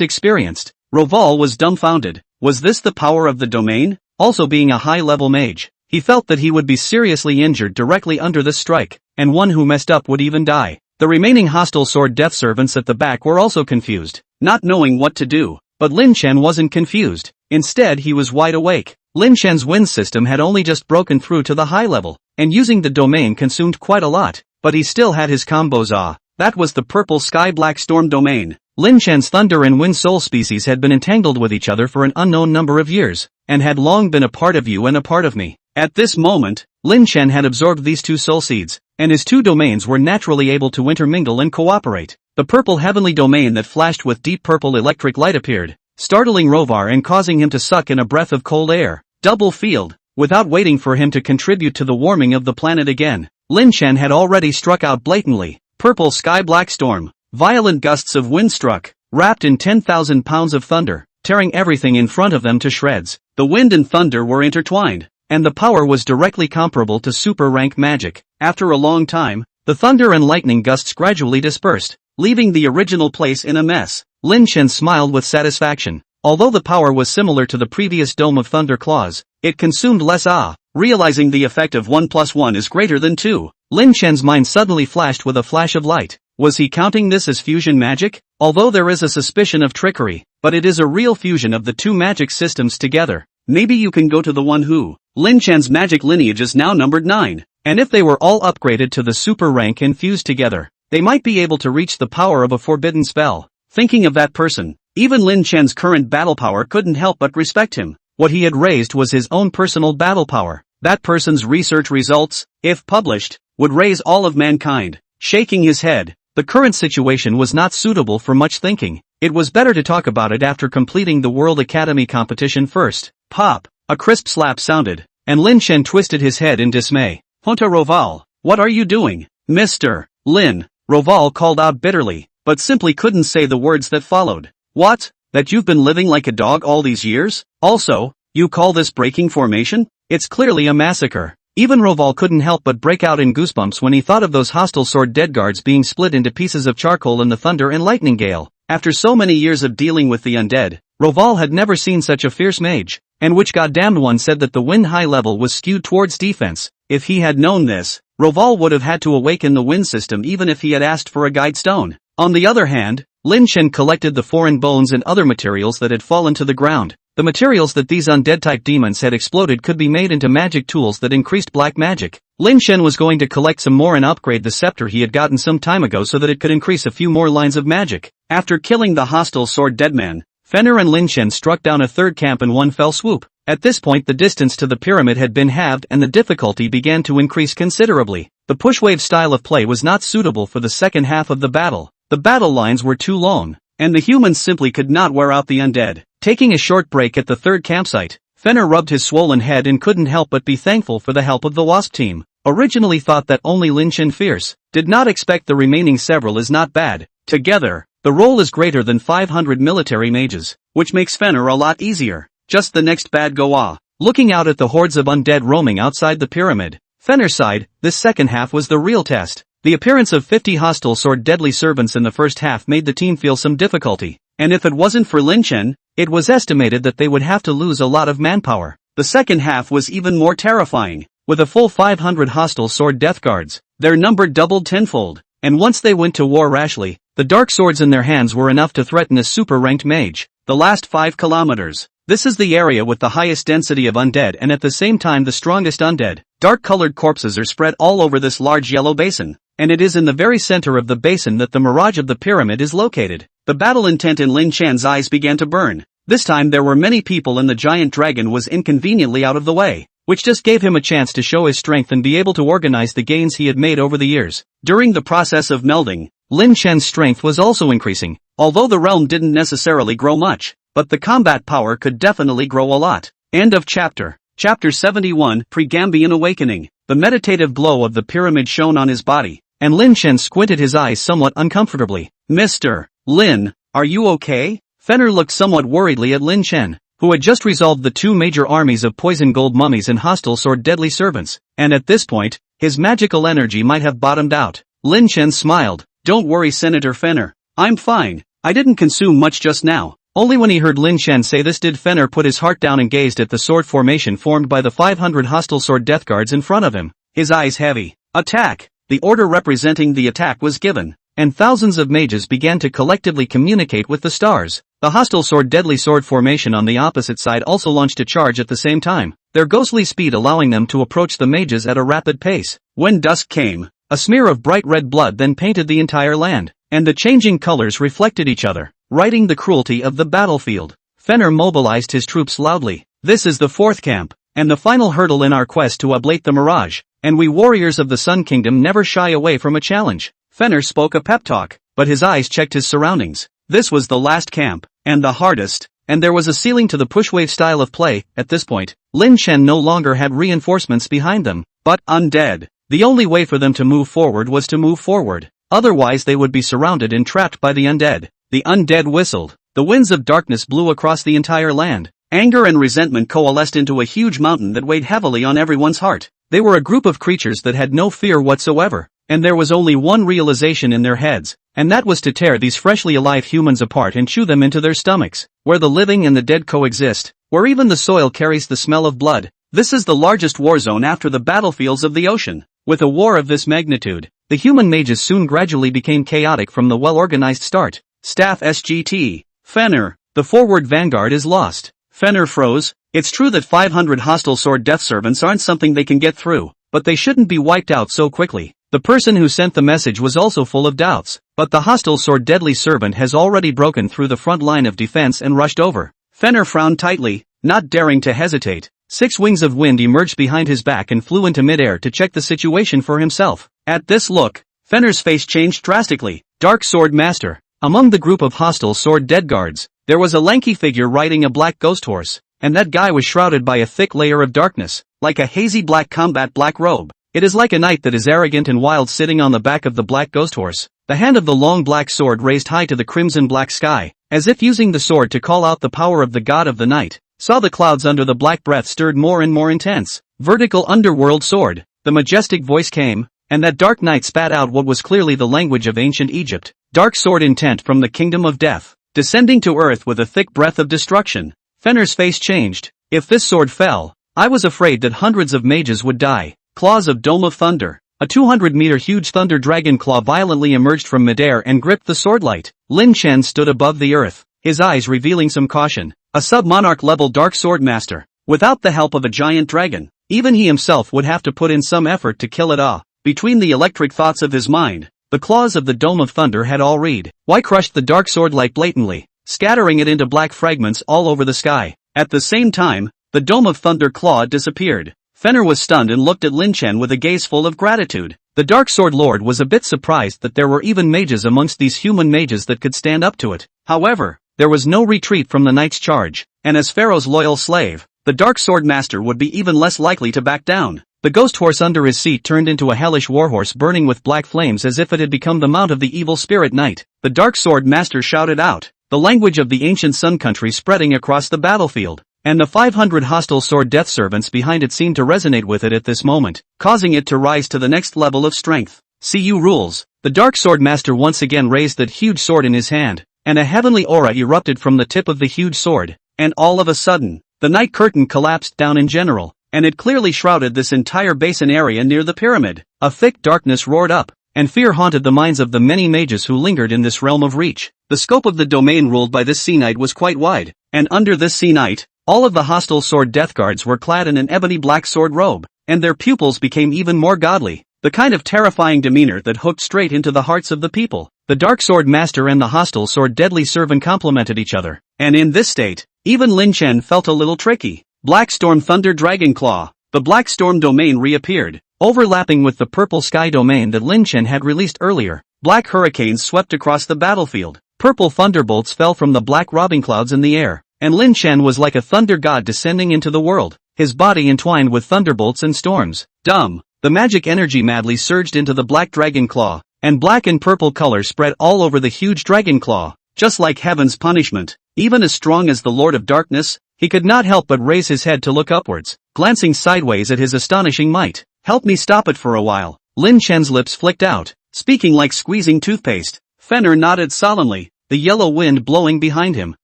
S1: experienced. Roval was dumbfounded. Was this the power of the domain? Also being a high-level mage, he felt that he would be seriously injured directly under this strike, and one who messed up would even die. The remaining hostile sword death servants at the back were also confused, not knowing what to do. But Lin Chen wasn't confused. Instead, he was wide awake. Lin Chen's wind system had only just broken through to the high level, and using the domain consumed quite a lot, but he still had his combos. That was the purple sky black storm domain. Lin Chen's thunder and wind soul species had been entangled with each other for an unknown number of years, and had long been a part of you and a part of me. At this moment, Lin Chen had absorbed these two soul seeds, and his two domains were naturally able to intermingle and cooperate. The purple heavenly domain that flashed with deep purple electric light appeared, startling Rovar and causing him to suck in a breath of cold air. Double field. Without waiting for him to contribute to the warming of the planet again, Lin Chen had already struck out blatantly. Purple sky black storm. Violent gusts of wind struck, wrapped in 10,000 pounds of thunder, tearing everything in front of them to shreds. The wind and thunder were intertwined, and the power was directly comparable to super rank magic. After a long time, the thunder and lightning gusts gradually dispersed, leaving the original place in a mess. Lin Chen smiled with satisfaction. Although the power was similar to the previous Dome of Thunder claws, it consumed less. Realizing the effect of 1 + 1 is greater than 2, Lin Chen's mind suddenly flashed with a flash of light. Was he counting this as fusion magic? Although there is a suspicion of trickery, but it is a real fusion of the two magic systems together. maybe you can go to the one who. Lin Chen's magic lineage is now numbered 9, and if they were all upgraded to the super rank and fused together, they might be able to reach the power of a forbidden spell. Thinking of that person, even Lin Chen's current battle power couldn't help but respect him. What he had raised was his own personal battle power. That person's research results, if published, would raise all of mankind. Shaking his head, the current situation was not suitable for much thinking. It was better to talk about it after completing the World Academy competition first. Pop! A crisp slap sounded, and Lin Chen twisted his head in dismay. Honta Roval, what are you doing? Mr. Lin, Roval called out bitterly, but simply couldn't say the words that followed. What? That you've been living like a dog all these years? Also, you call this breaking formation? It's clearly a massacre. Even Roval couldn't help but break out in goosebumps when he thought of those hostile sword dead guards being split into pieces of charcoal in the thunder and lightning gale. After so many years of dealing with the undead, Roval had never seen such a fierce mage, and which goddamned one said that the wind high level was skewed towards defense. If he had known this, Roval would have had to awaken the wind system even if he had asked for a guide stone. On the other hand, Lin Chen collected the foreign bones and other materials that had fallen to the ground. The materials that these undead-type demons had exploded could be made into magic tools that increased black magic. Lin Chen was going to collect some more and upgrade the scepter he had gotten some time ago so that it could increase a few more lines of magic. After killing the hostile sword deadman, Fenner and Lin Chen struck down a third camp in one fell swoop. At this point the distance to the pyramid had been halved and the difficulty began to increase considerably. The pushwave style of play was not suitable for the second half of the battle. The battle lines were too long, and the humans simply could not wear out the undead. Taking a short break at the third campsite, Fenner rubbed his swollen head and couldn't help but be thankful for the help of the Wasp team. Originally thought that only Lin Chen fierce, did not expect the remaining several is not bad. Together, the roll is greater than 500 military mages, which makes Fenner a lot easier. Just the next bad go. Looking out at the hordes of undead roaming outside the pyramid, Fenner sighed. This second half was the real test. The appearance of 50 hostile sword deadly servants in the first half made the team feel some difficulty, and if it wasn't for Lin Chen, it was estimated that they would have to lose a lot of manpower. The second half was even more terrifying. With a full 500 hostile sword death guards, their number doubled tenfold, and once they went to war rashly, the dark swords in their hands were enough to threaten a super-ranked mage. The last 5 kilometers. This is the area with the highest density of undead and at the same time the strongest undead. Dark-colored corpses are spread all over this large yellow basin, and it is in the very center of the basin that the mirage of the pyramid is located. The battle intent in Lin Chan's eyes began to burn. This time there were many people and the giant dragon was inconveniently out of the way, which just gave him a chance to show his strength and be able to organize the gains he had made over the years. During the process of melding, Lin Chen's strength was also increasing, although the realm didn't necessarily grow much, but the combat power could definitely grow a lot. End of chapter. Chapter 71, Pre-Gambian Awakening. The meditative glow of the pyramid shone on his body, and Lin Chen squinted his eyes somewhat uncomfortably. Mr. Lin, are you okay? Fenner looked somewhat worriedly at Lin Chen, who had just resolved the 2 major armies of poison gold mummies and hostile sword deadly servants, and at this point, his magical energy might have bottomed out. Lin Chen smiled. Don't worry, Senator Fenner. I'm fine. I didn't consume much just now. Only when he heard Lin Chen say this did Fenner put his heart down and gazed at the sword formation formed by the 500 hostile sword death guards in front of him, his eyes heavy. Attack! The order representing the attack was given, and thousands of mages began to collectively communicate with the stars. The hostile sword deadly sword formation on the opposite side also launched a charge at the same time, their ghostly speed allowing them to approach the mages at a rapid pace. When dusk came, a smear of bright red blood then painted the entire land, and the changing colors reflected each other, writing the cruelty of the battlefield. Fenner mobilized his troops loudly. This is the 4th camp, and the final hurdle in our quest to ablate the mirage, and we warriors of the Sun Kingdom never shy away from a challenge. Fenner spoke a pep talk, but his eyes checked his surroundings. This was the last camp, and the hardest, and there was a ceiling to the pushwave style of play. At this point, Lin Chen no longer had reinforcements behind them, but undead. The only way for them to move forward was to move forward, otherwise they would be surrounded and trapped by the undead. The undead whistled. The winds of darkness blew across the entire land. Anger and resentment coalesced into a huge mountain that weighed heavily on everyone's heart. They were a group of creatures that had no fear whatsoever, and there was only one realization in their heads, and that was to tear these freshly alive humans apart and chew them into their stomachs, where the living and the dead coexist, where even the soil carries the smell of blood. This is the largest war zone after the battlefields of the ocean. With a war of this magnitude, the human mages soon gradually became chaotic from the well-organized start. Staff SGT. Fenner, the forward vanguard is lost. Fenner froze. It's true that 500 hostile sword death servants aren't something they can get through, but they shouldn't be wiped out so quickly. The person who sent the message was also full of doubts, but the hostile sword deadly servant has already broken through the front line of defense and rushed over. Fenrir frowned tightly, not daring to hesitate. 6 wings of wind emerged behind his back and flew into midair to check the situation for himself. At this look, Fenrir's face changed drastically. Dark Sword Master. Among the group of hostile sword dead guards, there was a lanky figure riding a black ghost horse, and that guy was shrouded by a thick layer of darkness, like a hazy black combat black robe. It is like a knight that is arrogant and wild sitting on the back of the black ghost horse, the hand of the long black sword raised high to the crimson black sky, as if using the sword to call out the power of the god of the night. Saw the clouds under the black breath stirred more and more intense. Vertical underworld sword. The majestic voice came, and that dark knight spat out what was clearly the language of ancient Egypt. Dark sword intent from the kingdom of death, descending to earth with a thick breath of destruction. Fenrir's face changed. If this sword fell, I was afraid that hundreds of mages would die. Claws of Dome of Thunder. A 200-meter huge thunder dragon claw violently emerged from midair and gripped the swordlight. Lin Chen stood above the earth, his eyes revealing some caution. A sub-monarch level dark sword master. Without the help of a giant dragon, even he himself would have to put in some effort to kill it. Between the electric thoughts of his mind, the claws of the Dome of Thunder had all read. Why crushed the dark swordlight blatantly, scattering it into black fragments all over the sky. At the same time, the Dome of Thunder claw disappeared. Fenrir was stunned and looked at Lin Chen with a gaze full of gratitude. The Dark Sword Lord was a bit surprised that there were even mages amongst these human mages that could stand up to it. However, there was no retreat from the knight's charge, and as Pharaoh's loyal slave, the Dark Sword Master would be even less likely to back down. The ghost horse under his seat turned into a hellish warhorse burning with black flames as if it had become the mount of the evil spirit knight. The Dark Sword Master shouted out, the language of the ancient sun country spreading across the battlefield, and the 500 hostile sword death servants behind it seemed to resonate with it at this moment, causing it to rise to the next level of strength. CU rules. The Dark Sword Master once again raised that huge sword in his hand, and a heavenly aura erupted from the tip of the huge sword, and all of a sudden, the night curtain collapsed down in general, and it clearly shrouded this entire basin area near the pyramid. A thick darkness roared up, and fear haunted the minds of the many mages who lingered in this realm of reach. The scope of the domain ruled by this sea knight was quite wide, and under this sea knight, all of the hostile sword death guards were clad in an ebony black sword robe, and their pupils became even more godly, the kind of terrifying demeanor that hooked straight into the hearts of the people. The Dark Sword Master and the hostile sword deadly servant complemented each other, and in this state, even Lin Chen felt a little tricky. Black Storm Thunder Dragon Claw. The Black Storm domain reappeared, overlapping with the Purple Sky domain that Lin Chen had released earlier. Black hurricanes swept across the battlefield. Purple thunderbolts fell from the black robbing clouds in the air, and Lin Chen was like a thunder god descending into the world, his body entwined with thunderbolts and storms. The magic energy madly surged into the black dragon claw, and black and purple color spread all over the huge dragon claw, just like heaven's punishment. Even as strong as the Lord of Darkness, he could not help but raise his head to look upwards, glancing sideways at his astonishing might. Help me stop it for a while. Lin Chen's lips flicked out, speaking like squeezing toothpaste. Fenrir nodded solemnly, the yellow wind blowing behind him.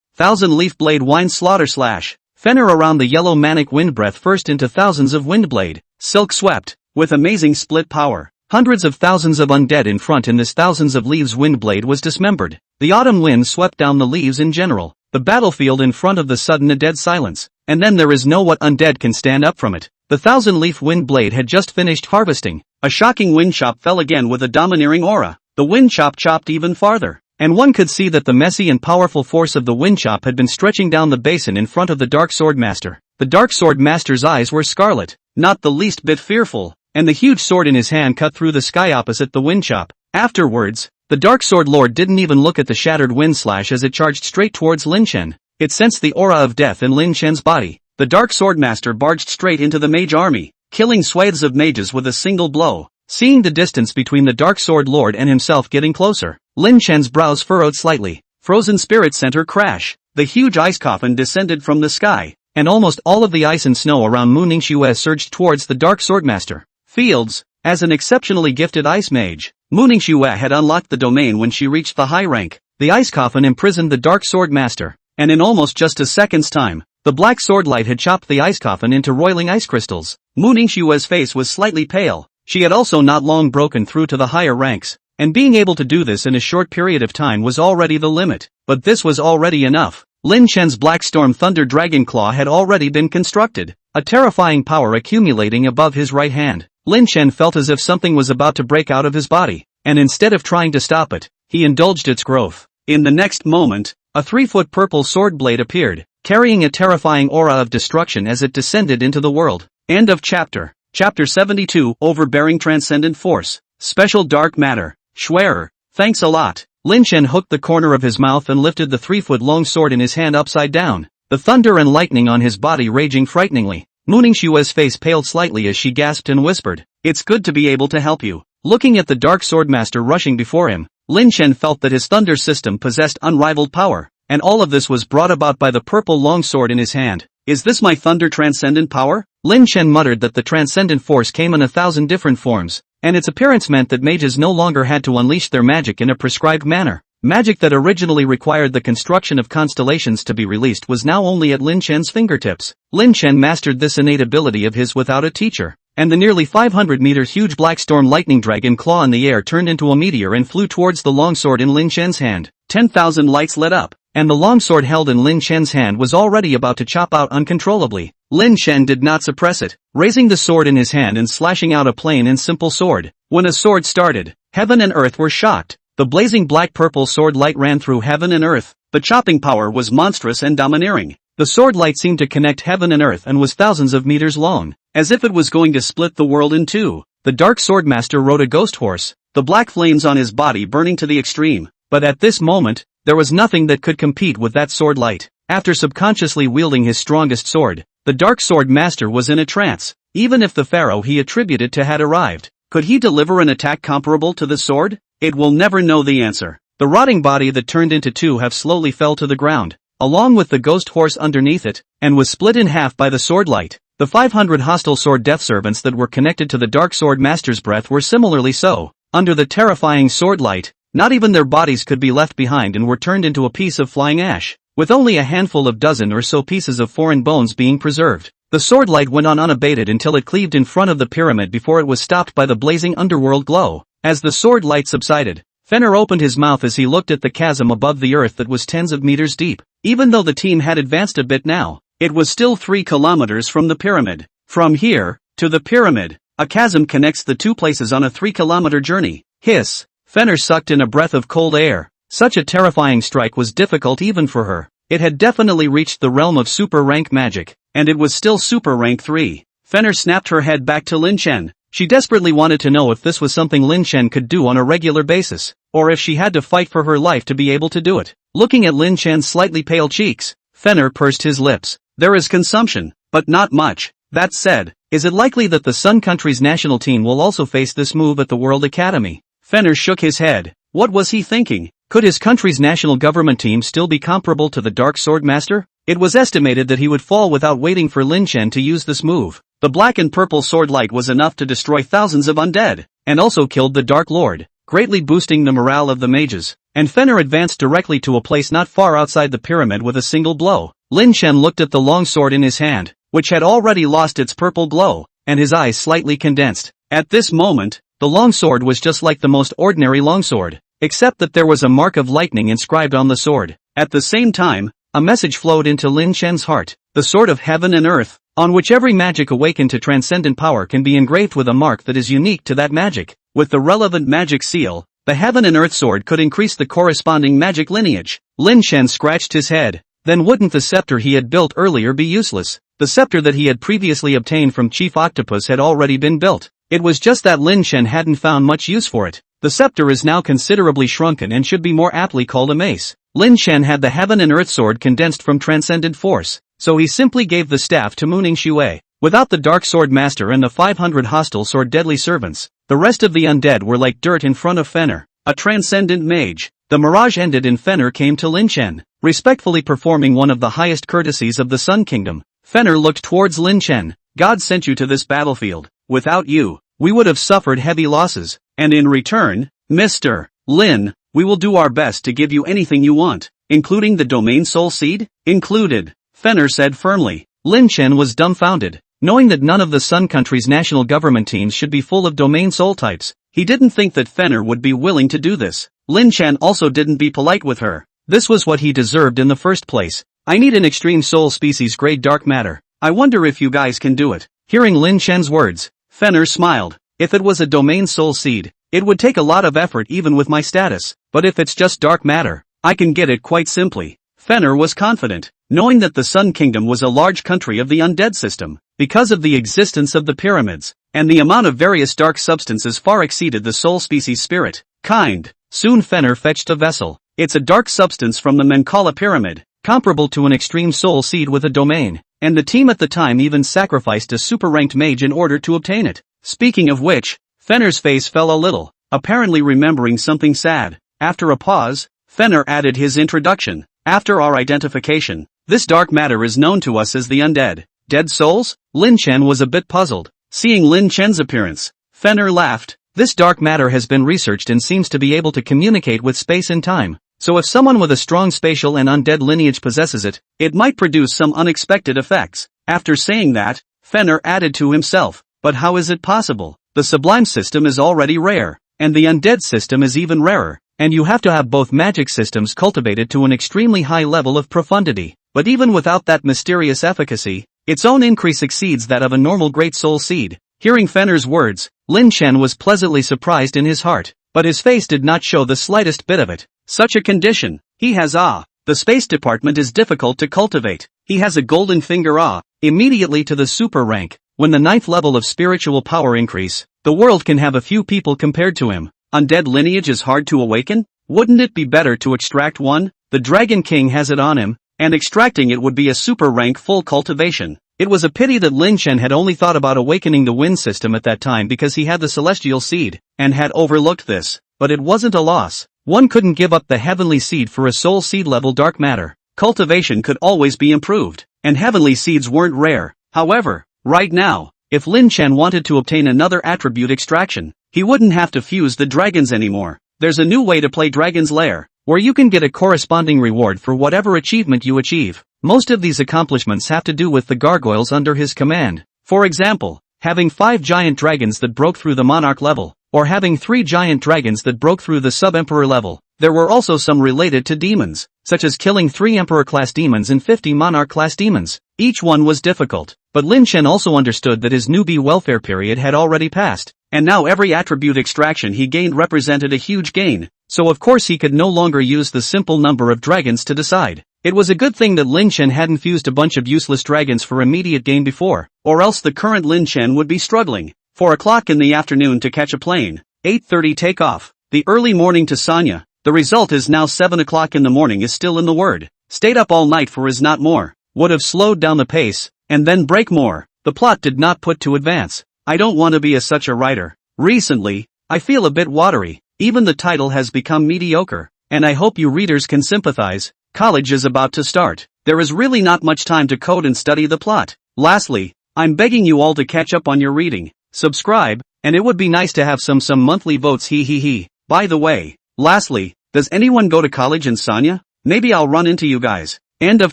S1: Thousand leaf blade wine slaughter slash. Fenrir around the yellow manic wind breath first into thousands of wind blade. Silk swept, with amazing split power. Hundreds of thousands of undead in front in this thousands of leaves wind blade was dismembered. The autumn wind swept down the leaves in general. The battlefield in front of the sudden a dead silence. And then there is no what undead can stand up from it. The thousand-leaf wind blade had just finished harvesting. A shocking wind chop fell again with a domineering aura. The wind chop chopped even farther, and one could see that the messy and powerful force of the wind chop had been stretching down the basin in front of the Dark Sword Master. The Dark Sword Master's eyes were scarlet, not the least bit fearful, and the huge sword in his hand cut through the sky opposite the wind chop. Afterwards, the Dark Sword Lord didn't even look at the shattered wind slash as it charged straight towards Lin Chen. It sensed the aura of death in Lin Chen's body. The Dark Sword Master barged straight into the mage army, killing swathes of mages with a single blow. Seeing the distance between the Dark Sword Lord and himself getting closer, Lin Chen's brows furrowed slightly. Frozen Spirit Center crash. The huge ice coffin descended from the sky, and almost all of the ice and snow around Muningshue surged towards the Dark Sword Master. Fields. As an exceptionally gifted ice mage, Muningshue had unlocked the domain when she reached the high rank. The ice coffin imprisoned the Dark Sword Master, and in almost just a second's time, the black sword light had chopped the ice coffin into roiling ice crystals. Muningshue's face was slightly pale. She had also not long broken through to the higher ranks, and being able to do this in a short period of time was already the limit. But this was already enough. Lin Chen's Black Storm Thunder Dragon Claw had already been constructed, a terrifying power accumulating above his right hand. Lin Chen felt as if something was about to break out of his body, and instead of trying to stop it, he indulged its growth. In the next moment, a 3-foot purple sword blade appeared, carrying a terrifying aura of destruction as it descended into the world. End of chapter. Chapter 72, Overbearing Transcendent Force. Special Dark Matter. Schwerer, thanks a lot. Lin Chen hooked the corner of his mouth and lifted the 3-foot-long sword in his hand upside down, the thunder and lightning on his body raging frighteningly. Mooning Xue's face paled slightly as she gasped and whispered, "It's good to be able to help you." Looking at the Dark Swordmaster rushing before him, Lin Chen felt that his thunder system possessed unrivaled power, and all of this was brought about by the purple longsword in his hand. "Is this my thunder transcendent power?" Lin Chen muttered that the transcendent force came in 1,000 different forms, and its appearance meant that mages no longer had to unleash their magic in a prescribed manner. Magic that originally required the construction of constellations to be released was now only at Lin Chen's fingertips. Lin Chen mastered this innate ability of his without a teacher, and the nearly 500 meters huge Black Storm Lightning Dragon Claw in the air turned into a meteor and flew towards the longsword in Lin Chen's hand. 10,000 lights lit up, and the longsword held in Lin Chen's hand was already about to chop out uncontrollably. Lin Chen did not suppress it, raising the sword in his hand and slashing out a plain and simple sword. When a sword started, heaven and earth were shocked. The blazing black-purple sword light ran through heaven and earth. The chopping power was monstrous and domineering. The sword light seemed to connect heaven and earth and was thousands of meters long, as if it was going to split the world in two. The Dark Swordmaster rode a ghost horse, the black flames on his body burning to the extreme. But at this moment, there was nothing that could compete with that sword light. After subconsciously wielding his strongest sword, the Dark Swordmaster was in a trance. Even if the pharaoh he attributed to had arrived, could he deliver an attack comparable to the sword? It will never know the answer. The rotting body that turned into two halves slowly fell to the ground, along with the ghost horse underneath it, and was split in half by the sword light. The 500 hostile sword death servants that were connected to the Dark Sword Master's breath were similarly so. Under the terrifying sword light, not even their bodies could be left behind and were turned into a piece of flying ash, with only a handful of dozen or so pieces of foreign bones being preserved. The sword light went on unabated until it cleaved in front of the pyramid before it was stopped by the blazing underworld glow. As the sword light subsided, Fenner opened his mouth as he looked at the chasm above the earth that was tens of meters deep. Even though the team had advanced a bit now, it was still 3 kilometers from the pyramid. From here, to the pyramid, a chasm connects the two places on a 3-kilometer journey. Hiss! Fenner sucked in a breath of cold air. Such a terrifying strike was difficult even for her. It had definitely reached the realm of super rank magic, and it was still super rank 3. Fenner snapped her head back to Lin Chen. She desperately wanted to know if this was something Lin Chen could do on a regular basis, or if she had to fight for her life to be able to do it. Looking at Lin Chen's slightly pale cheeks, Fenner pursed his lips. There is consumption, but not much. That said, is it likely that the Sun Country's national team will also face this move at the World Academy? Fenner shook his head. What was he thinking? Could his country's national government team still be comparable to the Dark Sword Master? It was estimated that he would fall without waiting for Lin Chen to use this move. The black and purple sword light was enough to destroy thousands of undead, and also killed the Dark Lord, greatly boosting the morale of the mages. And Fenner advanced directly to a place not far outside the pyramid with a single blow. Lin Chen looked at the long sword in his hand, which had already lost its purple glow, and his eyes slightly condensed. At this moment, the longsword was just like the most ordinary longsword, except that there was a mark of lightning inscribed on the sword. At the same time, a message flowed into Lin Chen's heart, the sword of heaven and earth, on which every magic awakened to transcendent power can be engraved with a mark that is unique to that magic. With the relevant magic seal, the heaven and earth sword could increase the corresponding magic lineage. Lin Chen scratched his head. Then wouldn't the scepter he had built earlier be useless? The scepter that he had previously obtained from Chief Octopus had already been built. It was just that Lin Chen hadn't found much use for it. The scepter is now considerably shrunken and should be more aptly called a mace. Lin Chen had the heaven and earth sword condensed from transcendent force, so he simply gave the staff to Mooning Xue. Without the Dark Sword Master and the 500 hostile sword deadly servants, the rest of the undead were like dirt in front of Fenner, a transcendent mage. The mirage ended and Fenner came to Lin Chen, respectfully performing one of the highest courtesies of the Sun Kingdom. Fenner looked towards Lin Chen. God sent you to this battlefield. Without you, we would have suffered heavy losses, and in return, Mr. Lin, we will do our best to give you anything you want, including the domain soul seed? Included, Fenner said firmly. Lin Chen was dumbfounded, knowing that none of the Sun Country's national government teams should be full of domain soul types. He didn't think that Fenner would be willing to do this. Lin Chen also didn't be polite with her. This was what he deserved in the first place. I need an extreme soul species grade dark matter. I wonder if you guys can do it. Hearing Lin Chen's words, Fenner smiled. If it was a domain soul seed, it would take a lot of effort even with my status, but if it's just dark matter, I can get it quite simply. Fenner was confident, knowing that the Sun Kingdom was a large country of the undead system, because of the existence of the pyramids, and the amount of various dark substances far exceeded the soul species spirit kind. Soon Fenner fetched a vessel. It's a dark substance from the Mancala pyramid, comparable to an extreme soul seed with a domain, and the team at the time even sacrificed a super-ranked mage in order to obtain it. Speaking of which, Fenner's face fell a little, apparently remembering something sad. After a pause, Fenner added his introduction. After our identification, this dark matter is known to us as the undead. Dead souls? Lin Chen was a bit puzzled. Seeing Lin Chen's appearance, Fenner laughed. This dark matter has been researched and seems to be able to communicate with space and time. So if someone with a strong spatial and undead lineage possesses it, it might produce some unexpected effects. After saying that, Fenner added to himself, but how is it possible? The sublime system is already rare, and the undead system is even rarer, and you have to have both magic systems cultivated to an extremely high level of profundity. But even without that mysterious efficacy, its own increase exceeds that of a normal great soul seed. Hearing Fenner's words, Lin Chen was pleasantly surprised in his heart, but his face did not show the slightest bit of it. Such a condition, he has the space department is difficult to cultivate. He has a golden finger immediately to the super rank. When the 9th level of spiritual power increase, the world can have a few people compared to him. Undead lineage is hard to awaken? Wouldn't it be better to extract one? The Dragon King has it on him, and extracting it would be a super rank full cultivation. It was a pity that Lin Chen had only thought about awakening the wind system at that time because he had the celestial seed, and had overlooked this. But it wasn't a loss. One couldn't give up the heavenly seed for a soul seed level dark matter. Cultivation could always be improved, and heavenly seeds weren't rare. However, right now, if Lin Chen wanted to obtain another attribute extraction, he wouldn't have to fuse the dragons anymore. There's a new way to play Dragon's Lair, where you can get a corresponding reward for whatever achievement you achieve. Most of these accomplishments have to do with the gargoyles under his command. For example, having 5 giant dragons that broke through the monarch level, or having 3 giant dragons that broke through the sub-emperor level. There were also some related to demons, such as killing 3 emperor-class demons and 50 monarch-class demons. Each one was difficult, but Lin Chen also understood that his newbie welfare period had already passed, and now every attribute extraction he gained represented a huge gain, so of course he could no longer use the simple number of dragons to decide. It was a good thing that Lin Chen hadn't fused a bunch of useless dragons for immediate gain before, or else the current Lin Chen would be struggling. 4 o'clock in the afternoon to catch a plane, 8:30 takeoff, the early morning to Sanya. The result is now 7 o'clock in the morning is still in the word. Stayed up all night for is not more. Would have slowed down the pace, and then break more. The plot did not put to advance. I don't want to be such a writer. Recently, I feel a bit watery. Even the title has become mediocre, and I hope you readers can sympathize. College is about to start. There is really not much time to code and study the plot. Lastly, I'm begging you all to catch up on your reading. Subscribe, and it would be nice to have some monthly votes he. By the way, lastly, does anyone go to college in Sanya? Maybe I'll run into you guys. End of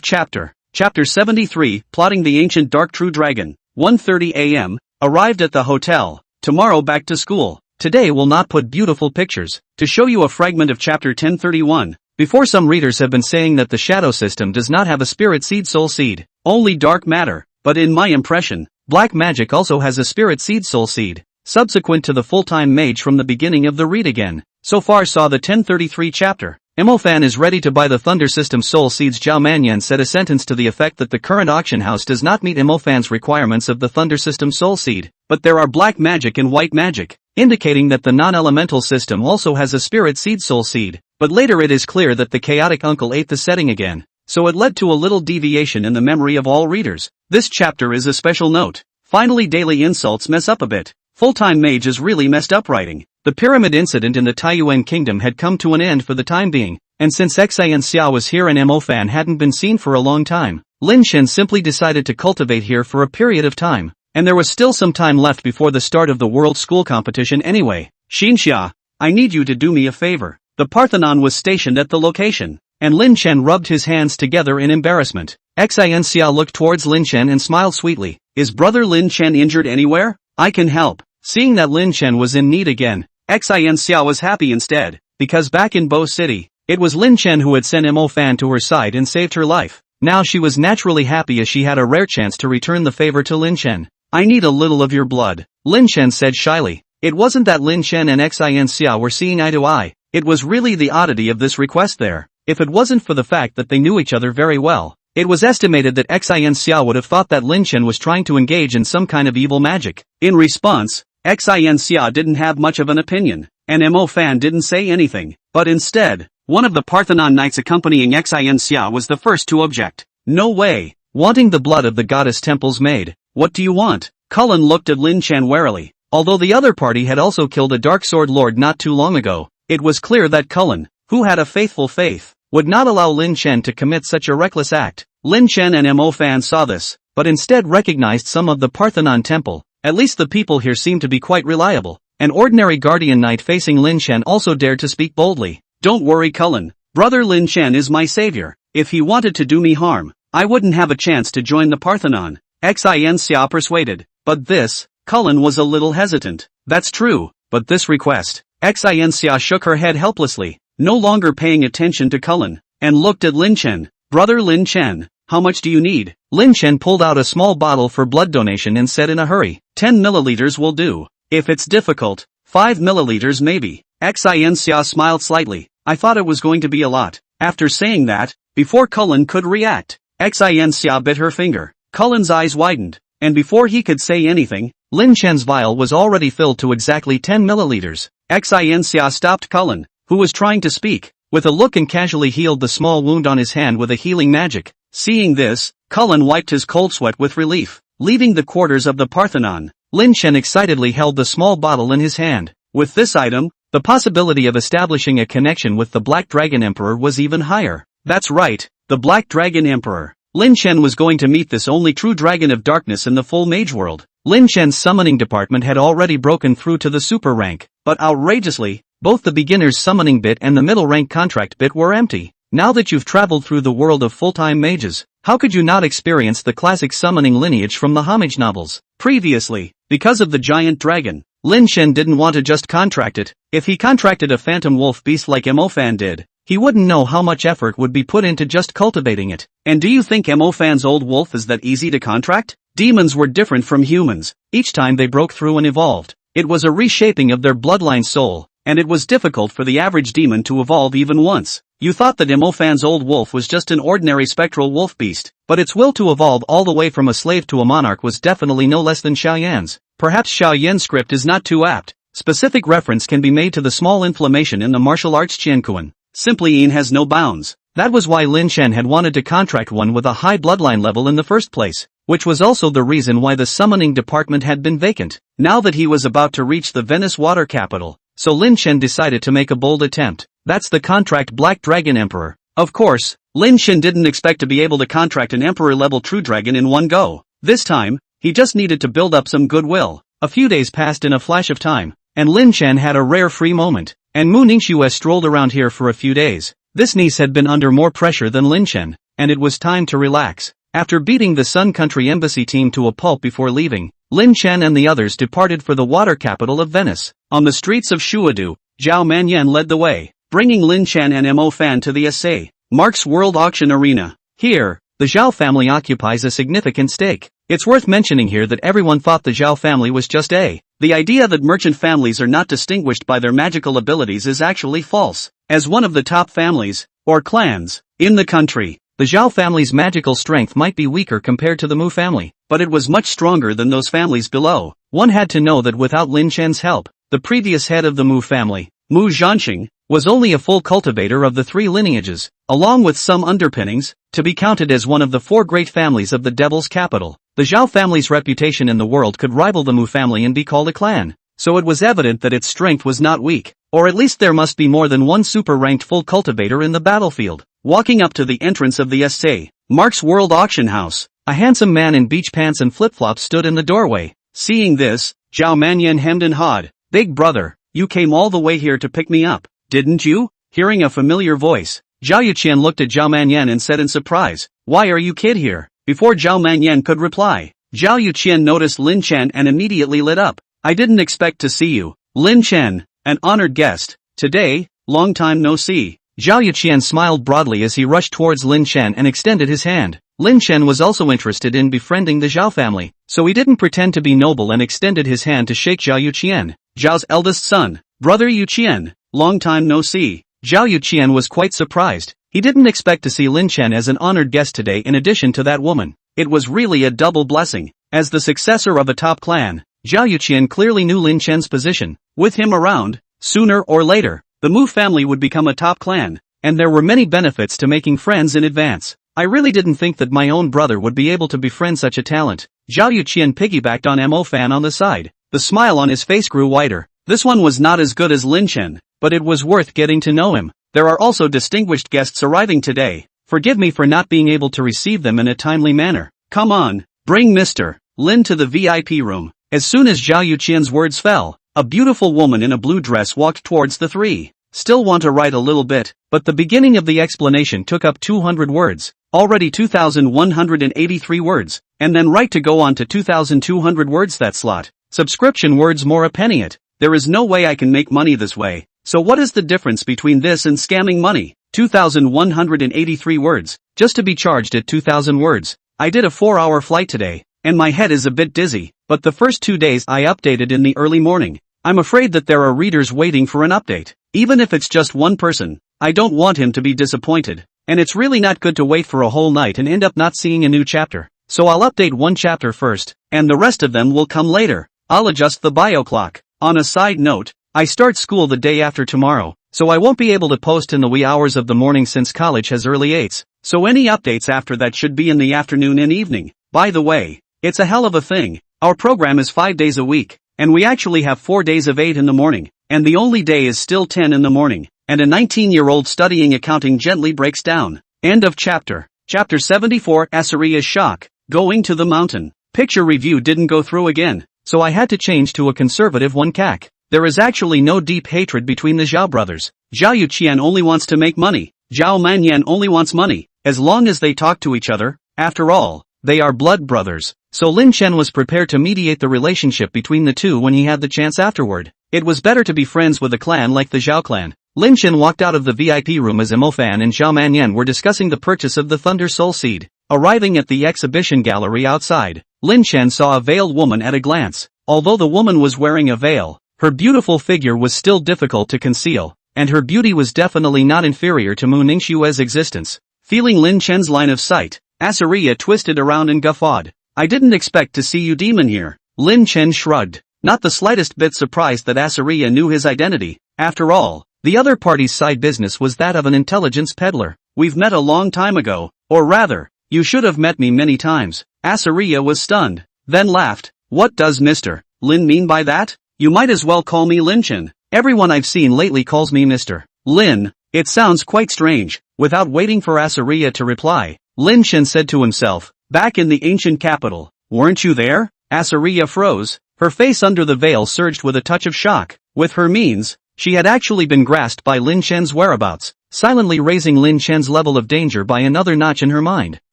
S1: chapter. Chapter 73, Plotting the Ancient Dark True Dragon. 1:30 a.m., arrived at the hotel. Tomorrow back to school. Today will not put beautiful pictures. To show you a fragment of chapter 1031. Before, some readers have been saying that the shadow system does not have a spirit seed soul seed, only dark matter, but in my impression, black magic also has a spirit seed soul seed. Subsequent to the full-time mage from the beginning of the read again, so far saw the 1033 chapter. Fan is ready to buy the Thunder System Soul Seeds. Zhao Manyan said a sentence to the effect that the current auction house does not meet Fan's requirements of the Thunder System Soul Seed, but there are black magic and white magic, indicating that the non-elemental system also has a spirit seed soul seed. But later it is clear that the chaotic uncle ate the setting again, so it led to a little deviation in the memory of all readers. This chapter is a special note. Finally, daily insults mess up a bit. Full-time mage is really messed up writing. The pyramid incident in the Taiyuan kingdom had come to an end for the time being, and since Xian Xia was here and Fan hadn't been seen for a long time, Lin Chen simply decided to cultivate here for a period of time, and there was still some time left before the start of the world school competition anyway. Xinxia, I need you to do me a favor. The Parthenon was stationed at the location, and Lin Chen rubbed his hands together in embarrassment. Xian Xia looked towards Lin Chen and smiled sweetly. Is brother Lin Chen injured anywhere? I can help. Seeing that Lin Chen was in need again, Xian Xia was happy instead, because back in Bo City, it was Lin Chen who had sent Fan to her side and saved her life. Now she was naturally happy as she had a rare chance to return the favor to Lin Chen. I need a little of your blood, Lin Chen said shyly. It wasn't that Lin Chen and Xin Xia were seeing eye to eye, it was really the oddity of this request there. If it wasn't for the fact that they knew each other very well, it was estimated that Xin Xia would have thought that Lin Chen was trying to engage in some kind of evil magic. In response, Xin Xia didn't have much of an opinion, and Mo Fan didn't say anything, but instead, one of the Parthenon knights accompanying Xin Xia was the first to object. No way! Wanting the blood of the goddess temple's maid, what do you want? Cullen looked at Lin Chen warily. Although the other party had also killed a Dark Sword Lord not too long ago, it was clear that Cullen, who had a faithful faith, would not allow Lin Chen to commit such a reckless act. Lin Chen and Mo Fan saw this, but instead recognized some of the Parthenon temple. At least the people here seemed to be quite reliable. An ordinary guardian knight facing Lin Chen also dared to speak boldly. Don't worry Cullen, brother Lin Chen is my savior. If he wanted to do me harm, I wouldn't have a chance to join the Parthenon. Xin Xia persuaded. But this, Cullen was a little hesitant. That's true, but this request. Xin Xia shook her head helplessly, no longer paying attention to Cullen, and looked at Lin Chen. Brother Lin Chen, how much do you need? Lin Chen pulled out a small bottle for blood donation and said in a hurry, 10 milliliters will do. If it's difficult, 5 milliliters maybe. Xin Xia smiled slightly. I thought it was going to be a lot. After saying that, before Cullen could react, Xin Xia bit her finger. Cullen's eyes widened, and before he could say anything, Lin Chen's vial was already filled to exactly 10 milliliters. Xin Xia stopped Cullen, who was trying to speak, with a look and casually healed the small wound on his hand with a healing magic. Seeing this, Cullen wiped his cold sweat with relief. Leaving the quarters of the Parthenon, Lin Chen excitedly held the small bottle in his hand. With this item, the possibility of establishing a connection with the Black Dragon Emperor was even higher. That's right, the Black Dragon Emperor. Lin Chen was going to meet this only true dragon of darkness in the full mage world. Lin Chen's summoning department had already broken through to the super rank, but outrageously, both the beginner's summoning bit and the middle rank contract bit were empty. Now that you've traveled through the world of full-time mages, how could you not experience the classic summoning lineage from the homage novels? Previously, because of the giant dragon, Lin Chen didn't want to just contract it. If he contracted a phantom wolf beast like Mo Fan did, he wouldn't know how much effort would be put into just cultivating it. And do you think Mo Fan's old wolf is that easy to contract? Demons were different from humans. Each time they broke through and evolved, it was a reshaping of their bloodline soul, and it was difficult for the average demon to evolve even once. You thought that Mo Fan's old wolf was just an ordinary spectral wolf beast, but its will to evolve all the way from a slave to a monarch was definitely no less than Xiao Yan's. Perhaps Xiao Yan's script is not too apt. Specific reference can be made to the small inflammation in the martial arts Qiankuan. Simply Yin has no bounds. That was why Lin Chen had wanted to contract one with a high bloodline level in the first place, which was also the reason why the summoning department had been vacant. Now that he was about to reach the Venice water capital, so Lin Chen decided to make a bold attempt. That's the contract Black Dragon Emperor. Of course, Lin Chen didn't expect to be able to contract an emperor-level true dragon in one go. This time, he just needed to build up some goodwill. A few days passed in a flash of time, and Lin Chen had a rare free moment, and Mu Ningxue strolled around here for a few days. This niece had been under more pressure than Lin Chen, and it was time to relax. After beating the Sun Country Embassy team to a pulp before leaving, Lin Chen and the others departed for the water capital of Venice. On the streets of Shuadu, Zhao Manyan led the way, bringing Lin Chen and Mo Fan to the S.A. Mark's World Auction Arena. Here, the Zhao family occupies a significant stake. It's worth mentioning here that everyone thought the Zhao family was just a. The idea that merchant families are not distinguished by their magical abilities is actually false. As one of the top families, or clans, in the country, the Zhao family's magical strength might be weaker compared to the Mu family, but it was much stronger than those families below. One had to know that without Lin Chen's help, the previous head of the Mu family, Mu Zhanxing, was only a full cultivator of the three lineages, along with some underpinnings, to be counted as one of the four great families of the Devil's capital. The Zhao family's reputation in the world could rival the Mu family and be called a clan, so it was evident that its strength was not weak, or at least there must be more than one super-ranked full cultivator in the battlefield. Walking up to the entrance of the S.A. Mark's World Auction House, a handsome man in beach pants and flip-flops stood in the doorway. Seeing this, Zhao Manyan hemmed and hawed. Big brother, you came all the way here to pick me up, didn't you? Hearing a familiar voice, Zhao Yuqian looked at Zhao Manyan and said in surprise, why are you kid here? Before Zhao Manyan could reply, Zhao Yuqian noticed Lin Chen and immediately lit up. I didn't expect to see you, Lin Chen, an honored guest. Today, long time no see. Zhao Yuqian smiled broadly as he rushed towards Lin Chen and extended his hand. Lin Chen was also interested in befriending the Zhao family, so he didn't pretend to be noble and extended his hand to shake Zhao Yuqian, Zhao's eldest son. Brother Yuqian, long time no see. Zhao Yuqian was quite surprised. He didn't expect to see Lin Chen as an honored guest today in addition to that woman. It was really a double blessing. As the successor of a top clan, Zhao Yuqian clearly knew Lin Chen's position. With him around, sooner or later, the Mu family would become a top clan, and there were many benefits to making friends in advance. I really didn't think that my own brother would be able to befriend such a talent. Zhao Yuqian piggybacked on Mo Fan on the side. The smile on his face grew wider. This one was not as good as Lin Chen, but it was worth getting to know him. There are also distinguished guests arriving today. Forgive me for not being able to receive them in a timely manner. Come on, bring Mr. Lin to the VIP room. As soon as Zhao Yuqian's words fell, a beautiful woman in a blue dress walked towards the three. Still want to write a little bit, but the beginning of the explanation took up 200 words. Already 2,183 words, and then right to go on to 2,200 words that slot. Subscription words more a penny it. There is no way I can make money this way. So what is the difference between this and scamming money? 2,183 words, just to be charged at 2,000 words. I did a 4-hour flight today, and my head is a bit dizzy, but the first 2 days I updated in the early morning. I'm afraid that there are readers waiting for an update. Even if it's just one person, I don't want him to be disappointed. And it's really not good to wait for a whole night and end up not seeing a new chapter. So I'll update one chapter first, and the rest of them will come later. I'll adjust the bio clock. On a side note, I start school the day after tomorrow, so I won't be able to post in the wee hours of the morning since college has early 8s. So any updates after that should be in the afternoon and evening. By the way, it's a hell of a thing. Our program is 5 days a week, and we actually have 4 days of 8 in the morning, and the only day is still 10 in the morning. And a 19-year-old studying accounting gently breaks down. End of chapter. Chapter 74. Asuria's shock. Going to the mountain. Picture review didn't go through again, so I had to change to a conservative one CAC. There is actually no deep hatred between the Zhao brothers. Zhao Yuqian only wants to make money. Zhao Manyan only wants money, as long as they talk to each other. After all, they are blood brothers. So Lin Chen was prepared to mediate the relationship between the two when he had the chance afterward. It was better to be friends with a clan like the Zhao clan. Lin Chen walked out of the VIP room as Mo Fan and Zhao Manyan were discussing the purchase of the Thunder Soul Seed. Arriving at the exhibition gallery outside, Lin Chen saw a veiled woman at a glance. Although the woman was wearing a veil, her beautiful figure was still difficult to conceal, and her beauty was definitely not inferior to Mu Ningxue's existence. Feeling Lin Chen's line of sight, Asuria twisted around and guffawed. I didn't expect to see you demon here. Lin Chen shrugged, not the slightest bit surprised that Asuria knew his identity. After all, the other party's side business was that of an intelligence peddler. We've met a long time ago, or rather, you should have met me many times. Asuria was stunned, then laughed. What does Mr. Lin mean by that? You might as well call me Lin Chen. Everyone I've seen lately calls me Mr. Lin. It sounds quite strange. Without waiting for Asuria to reply, Lin Chen said to himself, back in the ancient capital, weren't you there? Asuria froze. Her face under the veil surged with a touch of shock. With her means, she had actually been grasped by Lin Chen's whereabouts, silently raising Lin Chen's level of danger by another notch in her mind.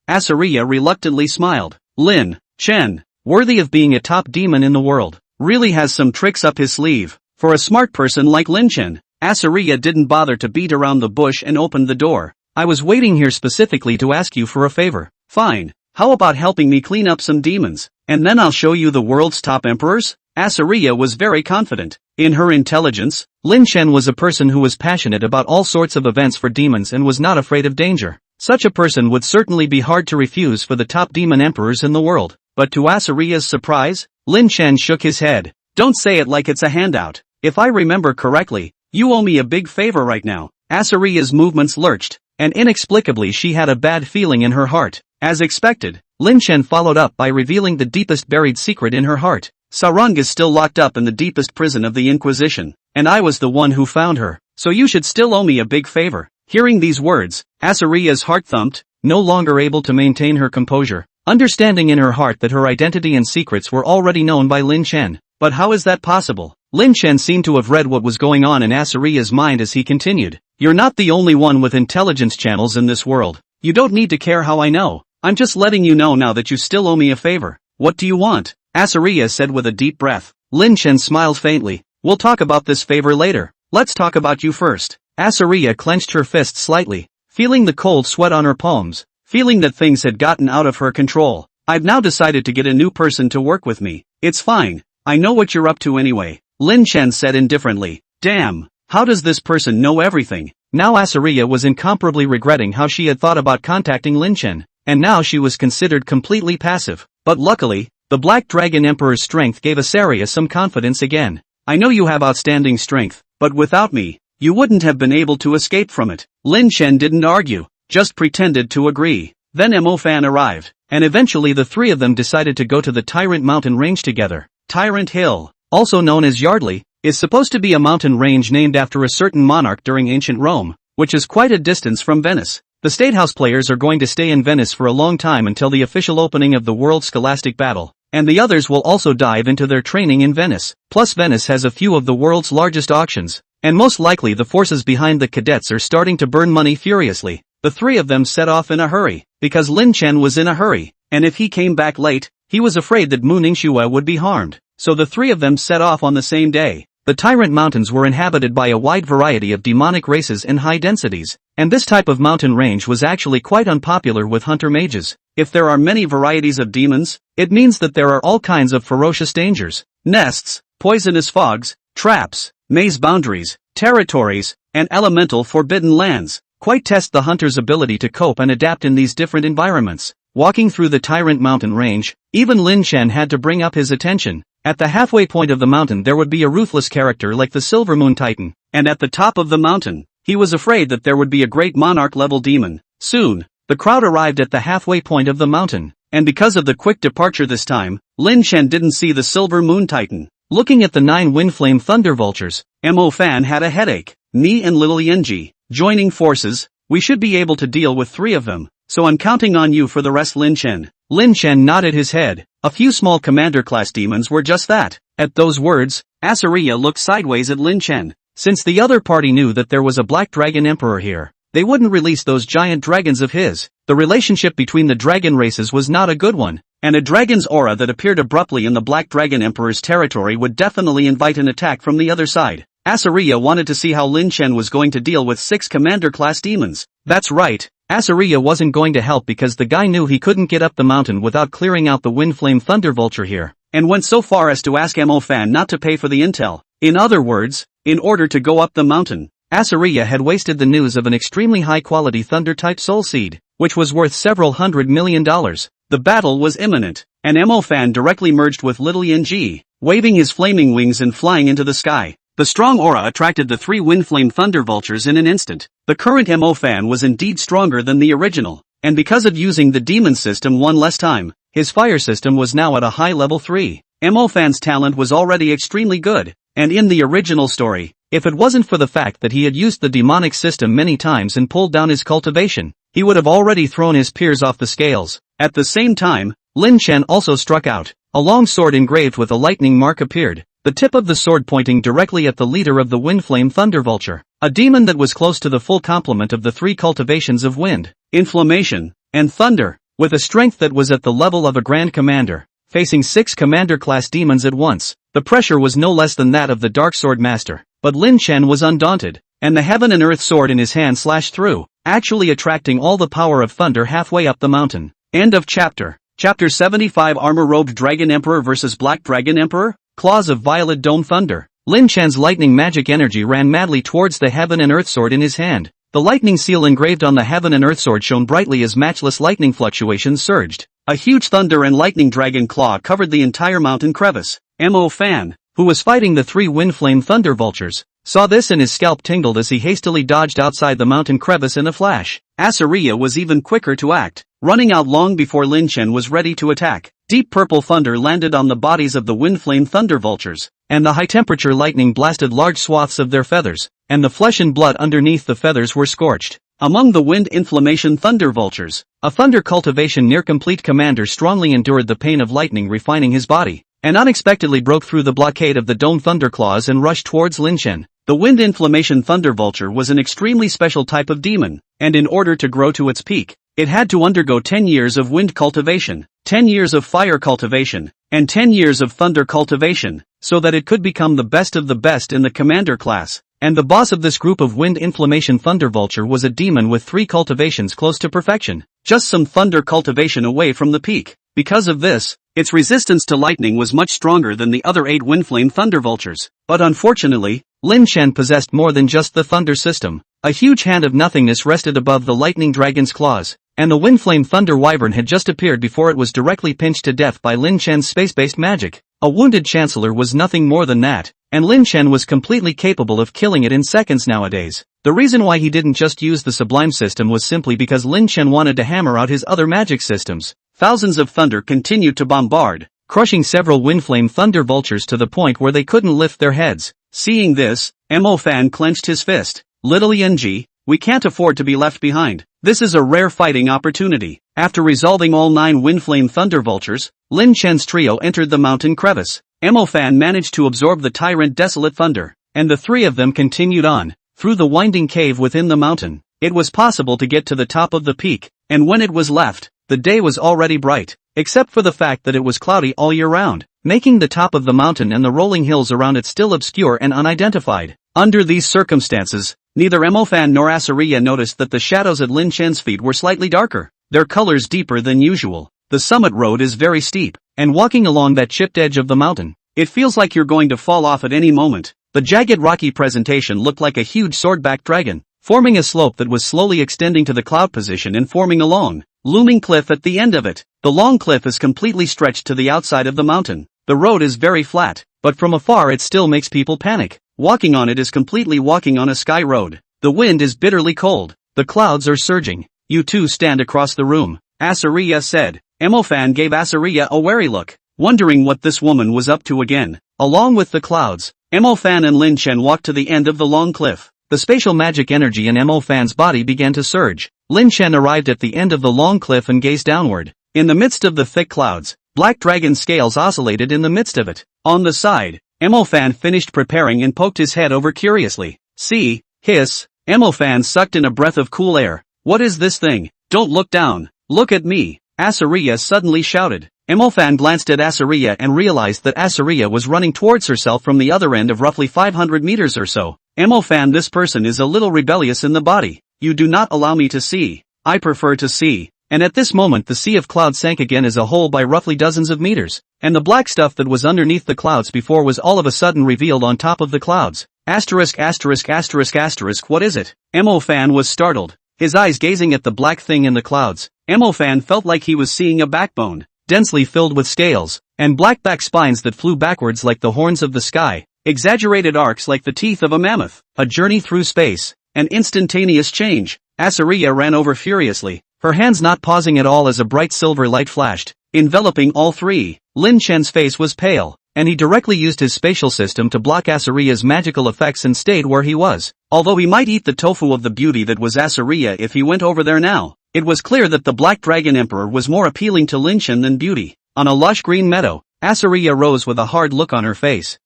S1: Asuria reluctantly smiled. Lin Chen, worthy of being a top demon in the world, really has some tricks up his sleeve. For a smart person like Lin Chen, Asuria didn't bother to beat around the bush and opened the door. I was waiting here specifically to ask you for a favor. Fine, how about helping me clean up some demons, and then I'll show you the world's top emperors? Asuria was very confident. In her intelligence, Lin Chen was a person who was passionate about all sorts of events for demons and was not afraid of danger. Such a person would certainly be hard to refuse for the top demon emperors in the world. But to Asuria's surprise, Lin Chen shook his head. Don't say it like it's a handout. If I remember correctly, you owe me a big favor right now. Asuria's movements lurched, and inexplicably she had a bad feeling in her heart. As expected, Lin Chen followed up by revealing the deepest buried secret in her heart. Sarang is still locked up in the deepest prison of the Inquisition, and I was the one who found her, so you should still owe me a big favor. Hearing these words, Asuria's heart thumped, no longer able to maintain her composure, understanding in her heart that her identity and secrets were already known by Lin Chen. But how is that possible? Lin Chen seemed to have read what was going on in Asuria's mind as he continued. You're not the only one with intelligence channels in this world. You don't need to care how I know. I'm just letting you know now that you still owe me a favor. What do you want? Asuria said with a deep breath. Lin Chen smiled faintly. We'll talk about this favor later. Let's talk about you first. Asaria clenched her fists slightly, feeling the cold sweat on her palms, feeling that things had gotten out of her control. I've now decided to get a new person to work with me. It's fine. I know what you're up to anyway, Lin Chen said indifferently. Damn, how does this person know everything? Now Asaria was incomparably regretting how she had thought about contacting Lin Chen, and now she was considered completely passive. But luckily, the Black Dragon Emperor's strength gave Asaria some confidence again. I know you have outstanding strength, but without me, you wouldn't have been able to escape from it. Lin Chen didn't argue, just pretended to agree. Then Mo Fan arrived, and eventually the three of them decided to go to the Tyrant Mountain Range together. Tyrant Hill, also known as Yardley, is supposed to be a mountain range named after a certain monarch during ancient Rome, which is quite a distance from Venice. The State House players are going to stay in Venice for a long time until the official opening of the World Scholastic Battle, and the others will also dive into their training in Venice. Plus Venice has a few of the world's largest auctions, and most likely the forces behind the cadets are starting to burn money furiously. The three of them set off in a hurry, because Lin Chen was in a hurry, and if he came back late, he was afraid that Mu Ningxue would be harmed. So the three of them set off on the same day. The Tyrant Mountains were inhabited by a wide variety of demonic races in high densities, and this type of mountain range was actually quite unpopular with hunter mages. If there are many varieties of demons, it means that there are all kinds of ferocious dangers, nests, poisonous fogs, traps, maze boundaries, territories, and elemental forbidden lands. Quite test the hunter's ability to cope and adapt in these different environments. Walking through the Tyrant Mountain Range, even Lin Chen had to bring up his attention. At the halfway point of the mountain there would be a ruthless character like the Silver Moon Titan, and at the top of the mountain, he was afraid that there would be a great monarch-level demon. Soon, the crowd arrived at the halfway point of the mountain, and because of the quick departure this time, Lin Chen didn't see the Silver Moon Titan. Looking at the 9 Windflame Thunder Vultures, Mo Fan had a headache. Me and Little Yenji, joining forces, we should be able to deal with 3 of them, so I'm counting on you for the rest, Lin Chen. Lin Chen nodded his head. A few small commander-class demons were just that. At those words, Asaria looked sideways at Lin Chen. Since the other party knew that there was a Black Dragon Emperor here, they wouldn't release those giant dragons of his. The relationship between the dragon races was not a good one, and a dragon's aura that appeared abruptly in the Black Dragon Emperor's territory would definitely invite an attack from the other side. Asaria wanted to see how Lin Chen was going to deal with 6 commander-class demons. That's right. Asaria wasn't going to help because the guy knew he couldn't get up the mountain without clearing out the Windflame Thunder Vulture here, and went so far as to ask Mo Fan not to pay for the intel. In other words, in order to go up the mountain, Asaria had wasted the news of an extremely high-quality Thunder-type soul seed, which was worth several $100 million. The battle was imminent, and Mo Fan directly merged with Little Yenji, waving his flaming wings and flying into the sky. The strong aura attracted the 3 Windflame Thunder Vultures in an instant. The current Mo Fan was indeed stronger than the original, and because of using the demon system one less time, his fire system was now at a high level 3. Mo Fan's talent was already extremely good, and in the original story, if it wasn't for the fact that he had used the demonic system many times and pulled down his cultivation, he would have already thrown his peers off the scales. At the same time, Lin Chen also struck out. A long sword engraved with a lightning mark appeared, the tip of the sword pointing directly at the leader of the Windflame Thunder Vulture, a demon that was close to the full complement of the 3 cultivations of wind, inflammation, and thunder, with a strength that was at the level of a Grand Commander, facing 6 commander-class demons at once. The pressure was no less than that of the Dark Sword Master, but Lin Chen was undaunted, and the Heaven and Earth sword in his hand slashed through, actually attracting all the power of thunder halfway up the mountain. End of chapter. Chapter 75 Armor-Robed Dragon Emperor vs. Black Dragon Emperor? Claws of Violet Dome Thunder. Lin Chen's lightning magic energy ran madly towards the Heaven and Earth sword in his hand. The lightning seal engraved on the Heaven and Earth sword shone brightly as matchless lightning fluctuations surged. A huge thunder and lightning dragon claw covered the entire mountain crevice. Mo Fan, who was fighting the 3 Windflame Thunder Vultures, saw this and his scalp tingled as he hastily dodged outside the mountain crevice in a flash. Asaria was even quicker to act, running out long before Lin Chen was ready to attack. Deep purple thunder landed on the bodies of the Windflame Thunder Vultures, and the high-temperature lightning blasted large swaths of their feathers, and the flesh and blood underneath the feathers were scorched. Among the Wind Inflammation Thunder Vultures, a Thunder Cultivation near-complete commander strongly endured the pain of lightning refining his body, and unexpectedly broke through the blockade of the Dome Thunderclaws and rushed towards Lin Chen. The Wind Inflammation Thunder Vulture was an extremely special type of demon, and in order to grow to its peak, it had to undergo 10 years of wind cultivation, 10 years of fire cultivation, and 10 years of thunder cultivation, so that it could become the best of the best in the commander class. and the boss of this group of wind inflammation thunder vulture was a demon with 3 cultivations close to perfection, just some thunder cultivation away from the peak. Because of this, its resistance to lightning was much stronger than the other 8 windflame thunder vultures. But unfortunately, Lin Chen possessed more than just the thunder system. A huge hand of nothingness rested above the lightning dragon's claws, and the windflame thunder wyvern had just appeared before it was directly pinched to death by Lin Chen's space-based magic. A wounded chancellor was nothing more than that, and Lin Chen was completely capable of killing it in seconds nowadays. The reason why he didn't just use the sublime system was simply because Lin Chen wanted to hammer out his other magic systems. Thousands of thunder continued to bombard, crushing several windflame thunder vultures to the point where they couldn't lift their heads. Seeing this, Mo Fan clenched his fist. Little Yenji, we can't afford to be left behind. This is a rare fighting opportunity. After resolving all 9 windflame thunder vultures, Lin Chen's trio entered the mountain crevice. Mo Fan managed to absorb the tyrant desolate thunder, and the 3 of them continued on, through the winding cave within the mountain. It was possible to get to the top of the peak, and when it was left, the day was already bright, except for the fact that it was cloudy all year round, making the top of the mountain and the rolling hills around it still obscure and unidentified. Under these circumstances, neither Mo Fan nor Asuriya noticed that the shadows at Lin Chen's feet were slightly darker, their colors deeper than usual. The summit road is very steep, and walking along that chipped edge of the mountain, it feels like you're going to fall off at any moment. The jagged rocky presentation looked like a huge sword-backed dragon, forming a slope that was slowly extending to the cloud position and forming a long, looming cliff at the end of it. The long cliff is completely stretched to the outside of the mountain. The road is very flat, but from afar it still makes people panic. Walking on it is completely walking on a sky road. The wind is bitterly cold. The clouds are surging. You two stand across the room, Asuriya said. Mo Fan gave Asuriya a wary look, wondering what this woman was up to again. Along with the clouds, Mo Fan and Lin Chen walked to the end of the long cliff. The spatial magic energy in Mo Fan's body began to surge. Lin Chen arrived at the end of the long cliff and gazed downward. In the midst of the thick clouds, black dragon scales oscillated in the midst of it. On the side, Mo Fan finished preparing and poked his head over curiously. See, hiss. Mo Fan sucked in a breath of cool air. What is this thing? Don't look down. Look at me. Asuriya suddenly shouted. Mo Fan glanced at Asuriya and realized that Asuriya was running towards herself from the other end of roughly 500 meters or so. Mo Fan, this person is a little rebellious in the body. You do not allow me to see. I prefer to see. And at this moment the sea of clouds sank again as a whole by roughly dozens of meters, and the black stuff that was underneath the clouds before was all of a sudden revealed on top of the clouds. Asterisk asterisk asterisk asterisk, what is it? Mo Fan was startled, his eyes gazing at the black thing in the clouds. Mo Fan felt like he was seeing a backbone, densely filled with scales, and black back spines that flew backwards like the horns of the sky, exaggerated arcs like the teeth of a mammoth. A journey through space, an instantaneous change. Asuriya ran over furiously, her hands not pausing at all as a bright silver light flashed, enveloping all 3. Lin Chen's face was pale, and he directly used his spatial system to block Asuriya's magical effects and stayed where he was. Although he might eat the tofu of the beauty that was Asuriya if he went over there now, it was clear that the Black Dragon Emperor was more appealing to Lin Chen than beauty. On a lush green meadow, Asuriya rose with a hard look on her face.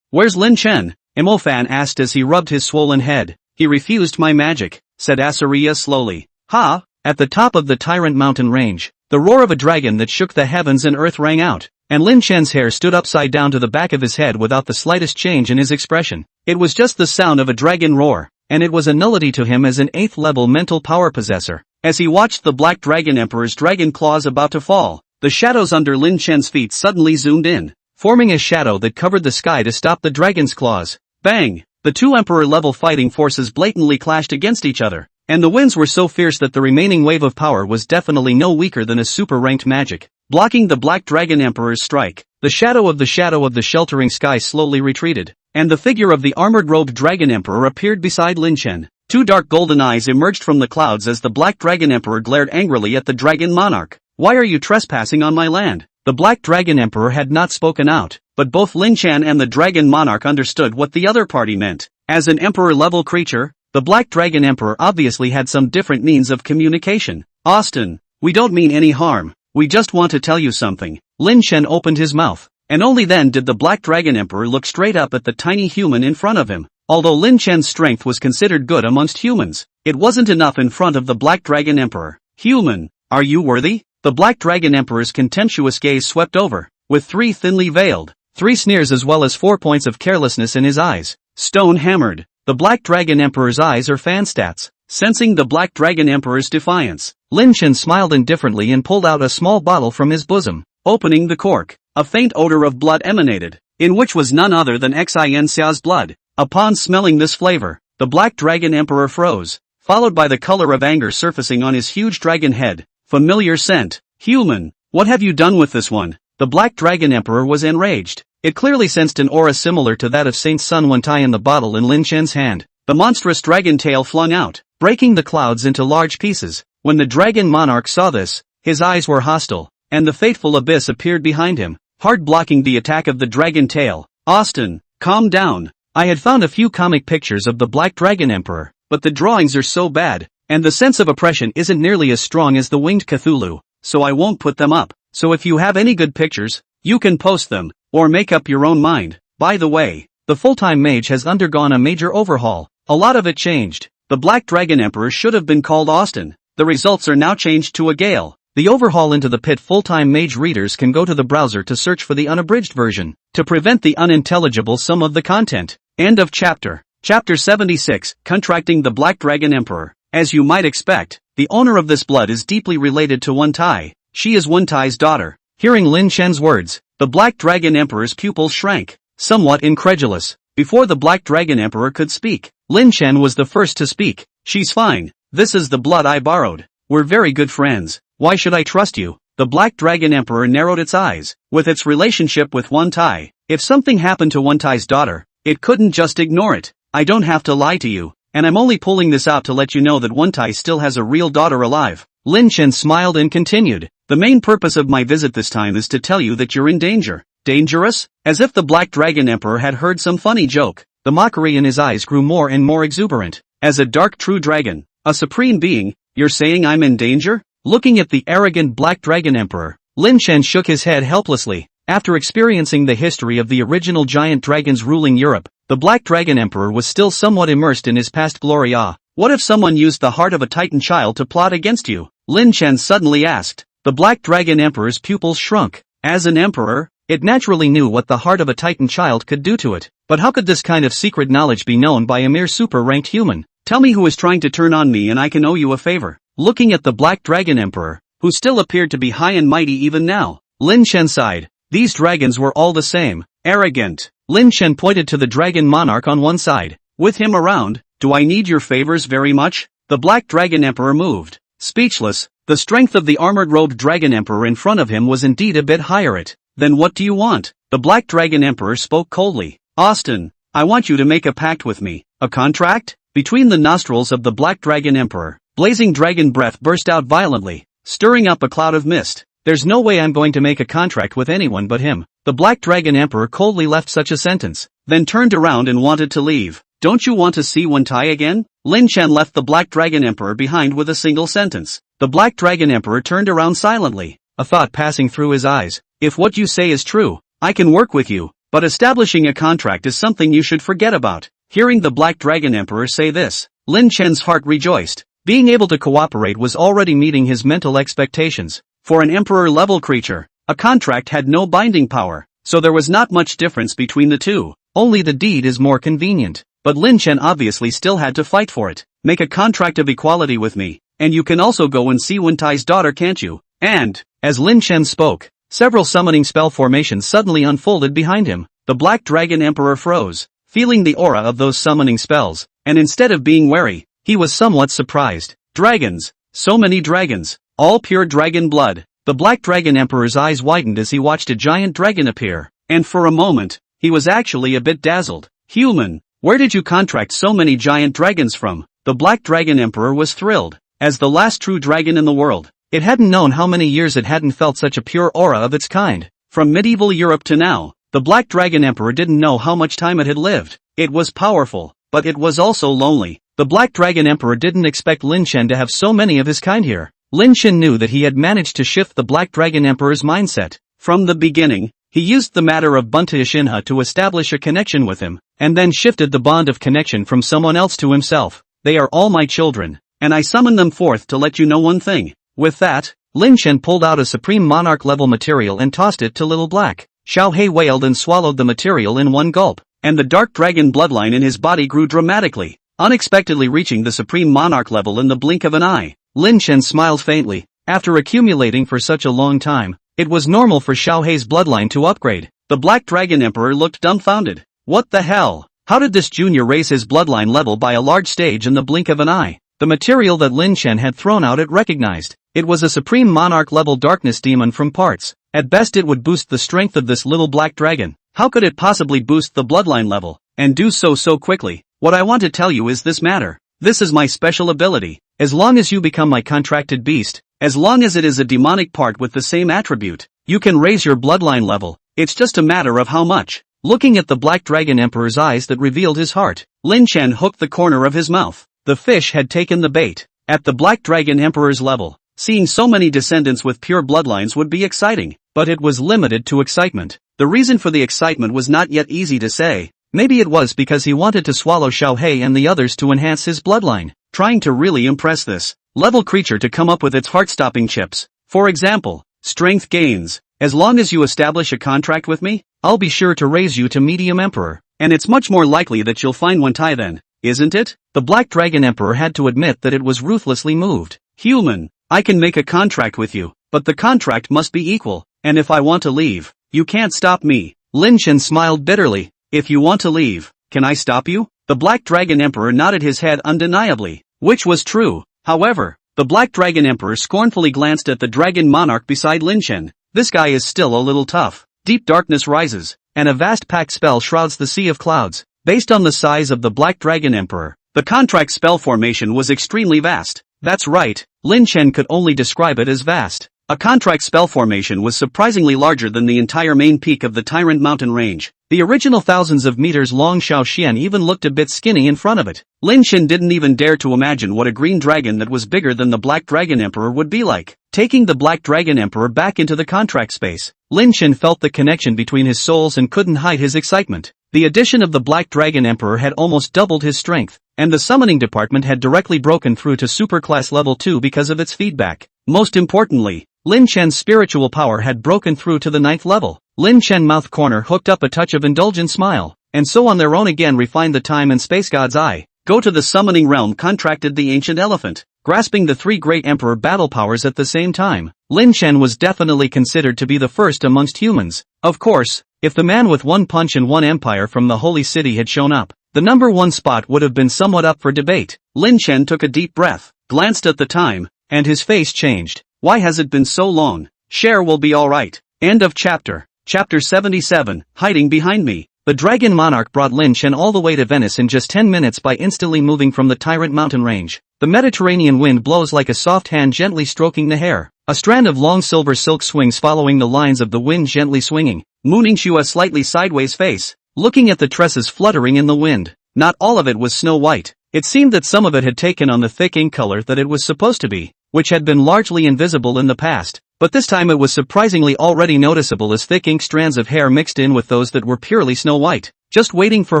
S1: Where's Lin Chen? Mo Fan asked as he rubbed his swollen head. He refused my magic, said Asuriya slowly. Ha! At the top of the Tyrant Mountain range, the roar of a dragon that shook the heavens and earth rang out, and Lin Chen's hair stood upside down to the back of his head without the slightest change in his expression. It was just the sound of a dragon roar, and it was a nullity to him as an 8th level mental power possessor. As he watched the Black Dragon Emperor's dragon claws about to fall, the shadows under Lin Chen's feet suddenly zoomed in, forming a shadow that covered the sky to stop the dragon's claws. Bang! The 2 Emperor-level fighting forces blatantly clashed against each other, and the winds were so fierce that the remaining wave of power was definitely no weaker than a super-ranked magic. Blocking the Black Dragon Emperor's strike, the shadow of the sheltering sky slowly retreated, and the figure of the armored-robed Dragon Emperor appeared beside Lin Chen. 2 dark golden eyes emerged from the clouds as the Black Dragon Emperor glared angrily at the Dragon Monarch. Why are you trespassing on my land? The Black Dragon Emperor had not spoken out, but both Lin Chen and the Dragon Monarch understood what the other party meant. As an Emperor-level creature, the Black Dragon Emperor obviously had some different means of communication. Austin, we don't mean any harm, we just want to tell you something. Lin Chen opened his mouth, and only then did the Black Dragon Emperor look straight up at the tiny human in front of him. Although Lin Chen's strength was considered good amongst humans, it wasn't enough in front of the Black Dragon Emperor. Human, are you worthy? The Black Dragon Emperor's contemptuous gaze swept over, with 3 thinly veiled, 3 sneers as well as 4 points of carelessness in his eyes. Stone hammered. The Black Dragon Emperor's eyes are fan stats. Sensing the Black Dragon Emperor's defiance, Lin Chen smiled indifferently and pulled out a small bottle from his bosom. Opening the cork, a faint odor of blood emanated, in which was none other than Xin Xia's blood. Upon smelling this flavor, the Black Dragon Emperor froze, followed by the color of anger surfacing on his huge dragon head. Familiar scent. Human, what have you done with this one? The Black Dragon Emperor was enraged. It clearly sensed an aura similar to that of Saint Sun Wentai in the bottle in Lin Chen's hand. The monstrous dragon tail flung out, breaking the clouds into large pieces. When the dragon monarch saw this, his eyes were hostile, and the fateful abyss appeared behind him, hard blocking the attack of the dragon tail. Austin, calm down. I had found a few comic pictures of the Black Dragon Emperor, but the drawings are so bad, and the sense of oppression isn't nearly as strong as the winged Cthulhu, so I won't put them up. So if you have any good pictures, you can post them, or make up your own mind. By the way, the Full-Time Mage has undergone a major overhaul. A lot of it changed. The Black Dragon Emperor should have been called Austin. The results are now changed to a Gale. The overhaul into the pit. Full-Time Mage readers can go to the browser to search for the unabridged version, to prevent the unintelligible sum of the content. End of chapter. Chapter 76, Contracting the Black Dragon Emperor. As you might expect, the owner of this blood is deeply related to Wentai. She is Wentai's daughter. Hearing Lin Chen's words, the Black Dragon Emperor's pupils shrank, somewhat incredulous. Before the Black Dragon Emperor could speak, Lin Chen was the first to speak. She's fine. This is the blood I borrowed. We're very good friends. Why should I trust you? The Black Dragon Emperor narrowed its eyes. With its relationship with Wentai, if something happened to Wentai's daughter, it couldn't just ignore it. I don't have to lie to you, and I'm only pulling this out to let you know that Wentai still has a real daughter alive. Lin Chen smiled and continued. The main purpose of my visit this time is to tell you that you're in danger. Dangerous? As if the Black Dragon Emperor had heard some funny joke. The mockery in his eyes grew more and more exuberant. As a dark true dragon, a supreme being, you're saying I'm in danger? Looking at the arrogant Black Dragon Emperor, Lin Chen shook his head helplessly. After experiencing the history of the original giant dragons ruling Europe, the Black Dragon Emperor was still somewhat immersed in his past glory. What if someone used the heart of a Titan child to plot against you? Lin Chen suddenly asked. The Black Dragon Emperor's pupils shrunk. As an emperor, it naturally knew what the heart of a Titan child could do to it. But how could this kind of secret knowledge be known by a mere super-ranked human? Tell me who is trying to turn on me and I can owe you a favor. Looking at the Black Dragon Emperor, who still appeared to be high and mighty even now, Lin Chen sighed. These dragons were all the same. Arrogant. Lin Chen pointed to the dragon monarch on one side. With him around, do I need your favors very much? The Black Dragon Emperor moved. Speechless, the strength of the armored-robed Dragon Emperor in front of him was indeed a bit higher. Then what do you want? The Black Dragon Emperor spoke coldly. Austin, I want you to make a pact with me. A contract? Between the nostrils of the Black Dragon Emperor, blazing dragon breath burst out violently, stirring up a cloud of mist. There's no way I'm going to make a contract with anyone but him. The Black Dragon Emperor coldly left such a sentence, then turned around and wanted to leave. Don't you want to see Wentai again? Lin Chen left the Black Dragon Emperor behind with a single sentence. The Black Dragon Emperor turned around silently, a thought passing through his eyes. If what you say is true, I can work with you, but establishing a contract is something you should forget about. Hearing the Black Dragon Emperor say this, Lin Chen's heart rejoiced. Being able to cooperate was already meeting his mental expectations. For an emperor-level creature, a contract had no binding power, so there was not much difference between the two. Only the deed is more convenient. But Lin Chen obviously still had to fight for it. Make a contract of equality with me, and you can also go and see Wentai's daughter, can't you? And, as Lin Chen spoke, several summoning spell formations suddenly unfolded behind him. The Black Dragon Emperor froze, feeling the aura of those summoning spells, and instead of being wary, he was somewhat surprised. Dragons! So many dragons! All pure dragon blood! The Black Dragon Emperor's eyes widened as he watched a giant dragon appear, and for a moment, he was actually a bit dazzled. Human! Where did you contract so many giant dragons from? The Black Dragon Emperor was thrilled. As the last true dragon in the world, it hadn't known how many years it hadn't felt such a pure aura of its kind. From medieval Europe to now, the Black Dragon Emperor didn't know how much time it had lived. It was powerful, but it was also lonely. The Black Dragon Emperor didn't expect Lin Chen to have so many of his kind here. Lin Chen knew that he had managed to shift the Black Dragon Emperor's mindset. From the beginning, he used the matter of Bunta Ishinha to establish a connection with him, and then shifted the bond of connection from someone else to himself. They are all my children, and I summon them forth to let you know one thing. With that, Lin Chen pulled out a Supreme Monarch level material and tossed it to Little Black. Xiao He wailed and swallowed the material in one gulp. and the dark dragon bloodline in his body grew dramatically, unexpectedly reaching the supreme monarch level in the blink of an eye. Lin Chen smiled faintly. After accumulating for such a long time, it was normal for Xiao Hei's bloodline to upgrade. The Black Dragon Emperor looked dumbfounded. What the hell? How did this junior raise his bloodline level by a large stage in the blink of an eye? The material that Lin Chen had thrown out it recognized. It was a supreme monarch level darkness demon from parts. At best it would boost the strength of this little black dragon. How could it possibly boost the bloodline level, and do so quickly? What I want to tell you is this matter. This is my special ability. As long as you become my contracted beast, as long as it is a demonic part with the same attribute, you can raise your bloodline level. It's just a matter of how much. Looking at the Black Dragon Emperor's eyes that revealed his heart, Lin Chen hooked the corner of his mouth. The fish had taken the bait. At the Black Dragon Emperor's level, seeing so many descendants with pure bloodlines would be exciting, but it was limited to excitement. The reason for the excitement was not yet easy to say. Maybe it was because he wanted to swallow Xiao Hei and the others to enhance his bloodline, trying to really impress this level creature to come up with its heart-stopping chips. For example, strength gains. As long as you establish a contract with me, I'll be sure to raise you to medium emperor, and it's much more likely that you'll find one Tai then, isn't it? The Black Dragon Emperor had to admit that it was ruthlessly moved. Human, I can make a contract with you, but the contract must be equal, and if I want to leave, you can't stop me. Lin Chen smiled bitterly. If you want to leave, can I stop you? The Black Dragon Emperor nodded his head undeniably, which was true. However, the Black Dragon Emperor scornfully glanced at the Dragon Monarch beside Lin Chen. This guy is still a little tough. Deep darkness rises, and a vast pact spell shrouds the sea of clouds. Based on the size of the Black Dragon Emperor, the contract spell formation was extremely vast. That's right, Lin Chen could only describe it as vast. A contract spell formation was surprisingly larger than the entire main peak of the Tyrant Mountain range. The original thousands of meters long Shaoxian even looked a bit skinny in front of it. Lin Chen didn't even dare to imagine what a green dragon that was bigger than the Black Dragon Emperor would be like. Taking the Black Dragon Emperor back into the contract space, Lin Chen felt the connection between his souls and couldn't hide his excitement. The addition of the Black Dragon Emperor had almost doubled his strength, and the summoning department had directly broken through to superclass level 2 because of its feedback. Most importantly, Lin Chen's spiritual power had broken through to the 9th level. Lin Chen mouth corner hooked up a touch of indulgent smile, and so on their own again refined the time and space god's eye. Go to the summoning realm, contracted the ancient elephant. Grasping the 3 great emperor battle powers at the same time, Lin Chen was definitely considered to be the first amongst humans. Of course, if the man with 1 punch and 1 empire from the holy city had shown up, the number 1 spot would have been somewhat up for debate. Lin Chen took a deep breath, glanced at the time, and his face changed. Why has it been so long? Share will be alright. End of chapter. Chapter 77, Hiding Behind Me. The Dragon Monarch brought Lin Chen all the way to Venice in just 10 minutes by instantly moving from the Tyrant Mountain range. The Mediterranean wind blows like a soft hand gently stroking the hair. A strand of long silver silk swings following the lines of the wind gently swinging, mooning Shua's slightly sideways face, looking at the tresses fluttering in the wind. Not all of it was snow white. It seemed that some of it had taken on the thick ink color that it was supposed to be, which had been largely invisible in the past. But this time it was surprisingly already noticeable as thick ink strands of hair mixed in with those that were purely snow white, just waiting for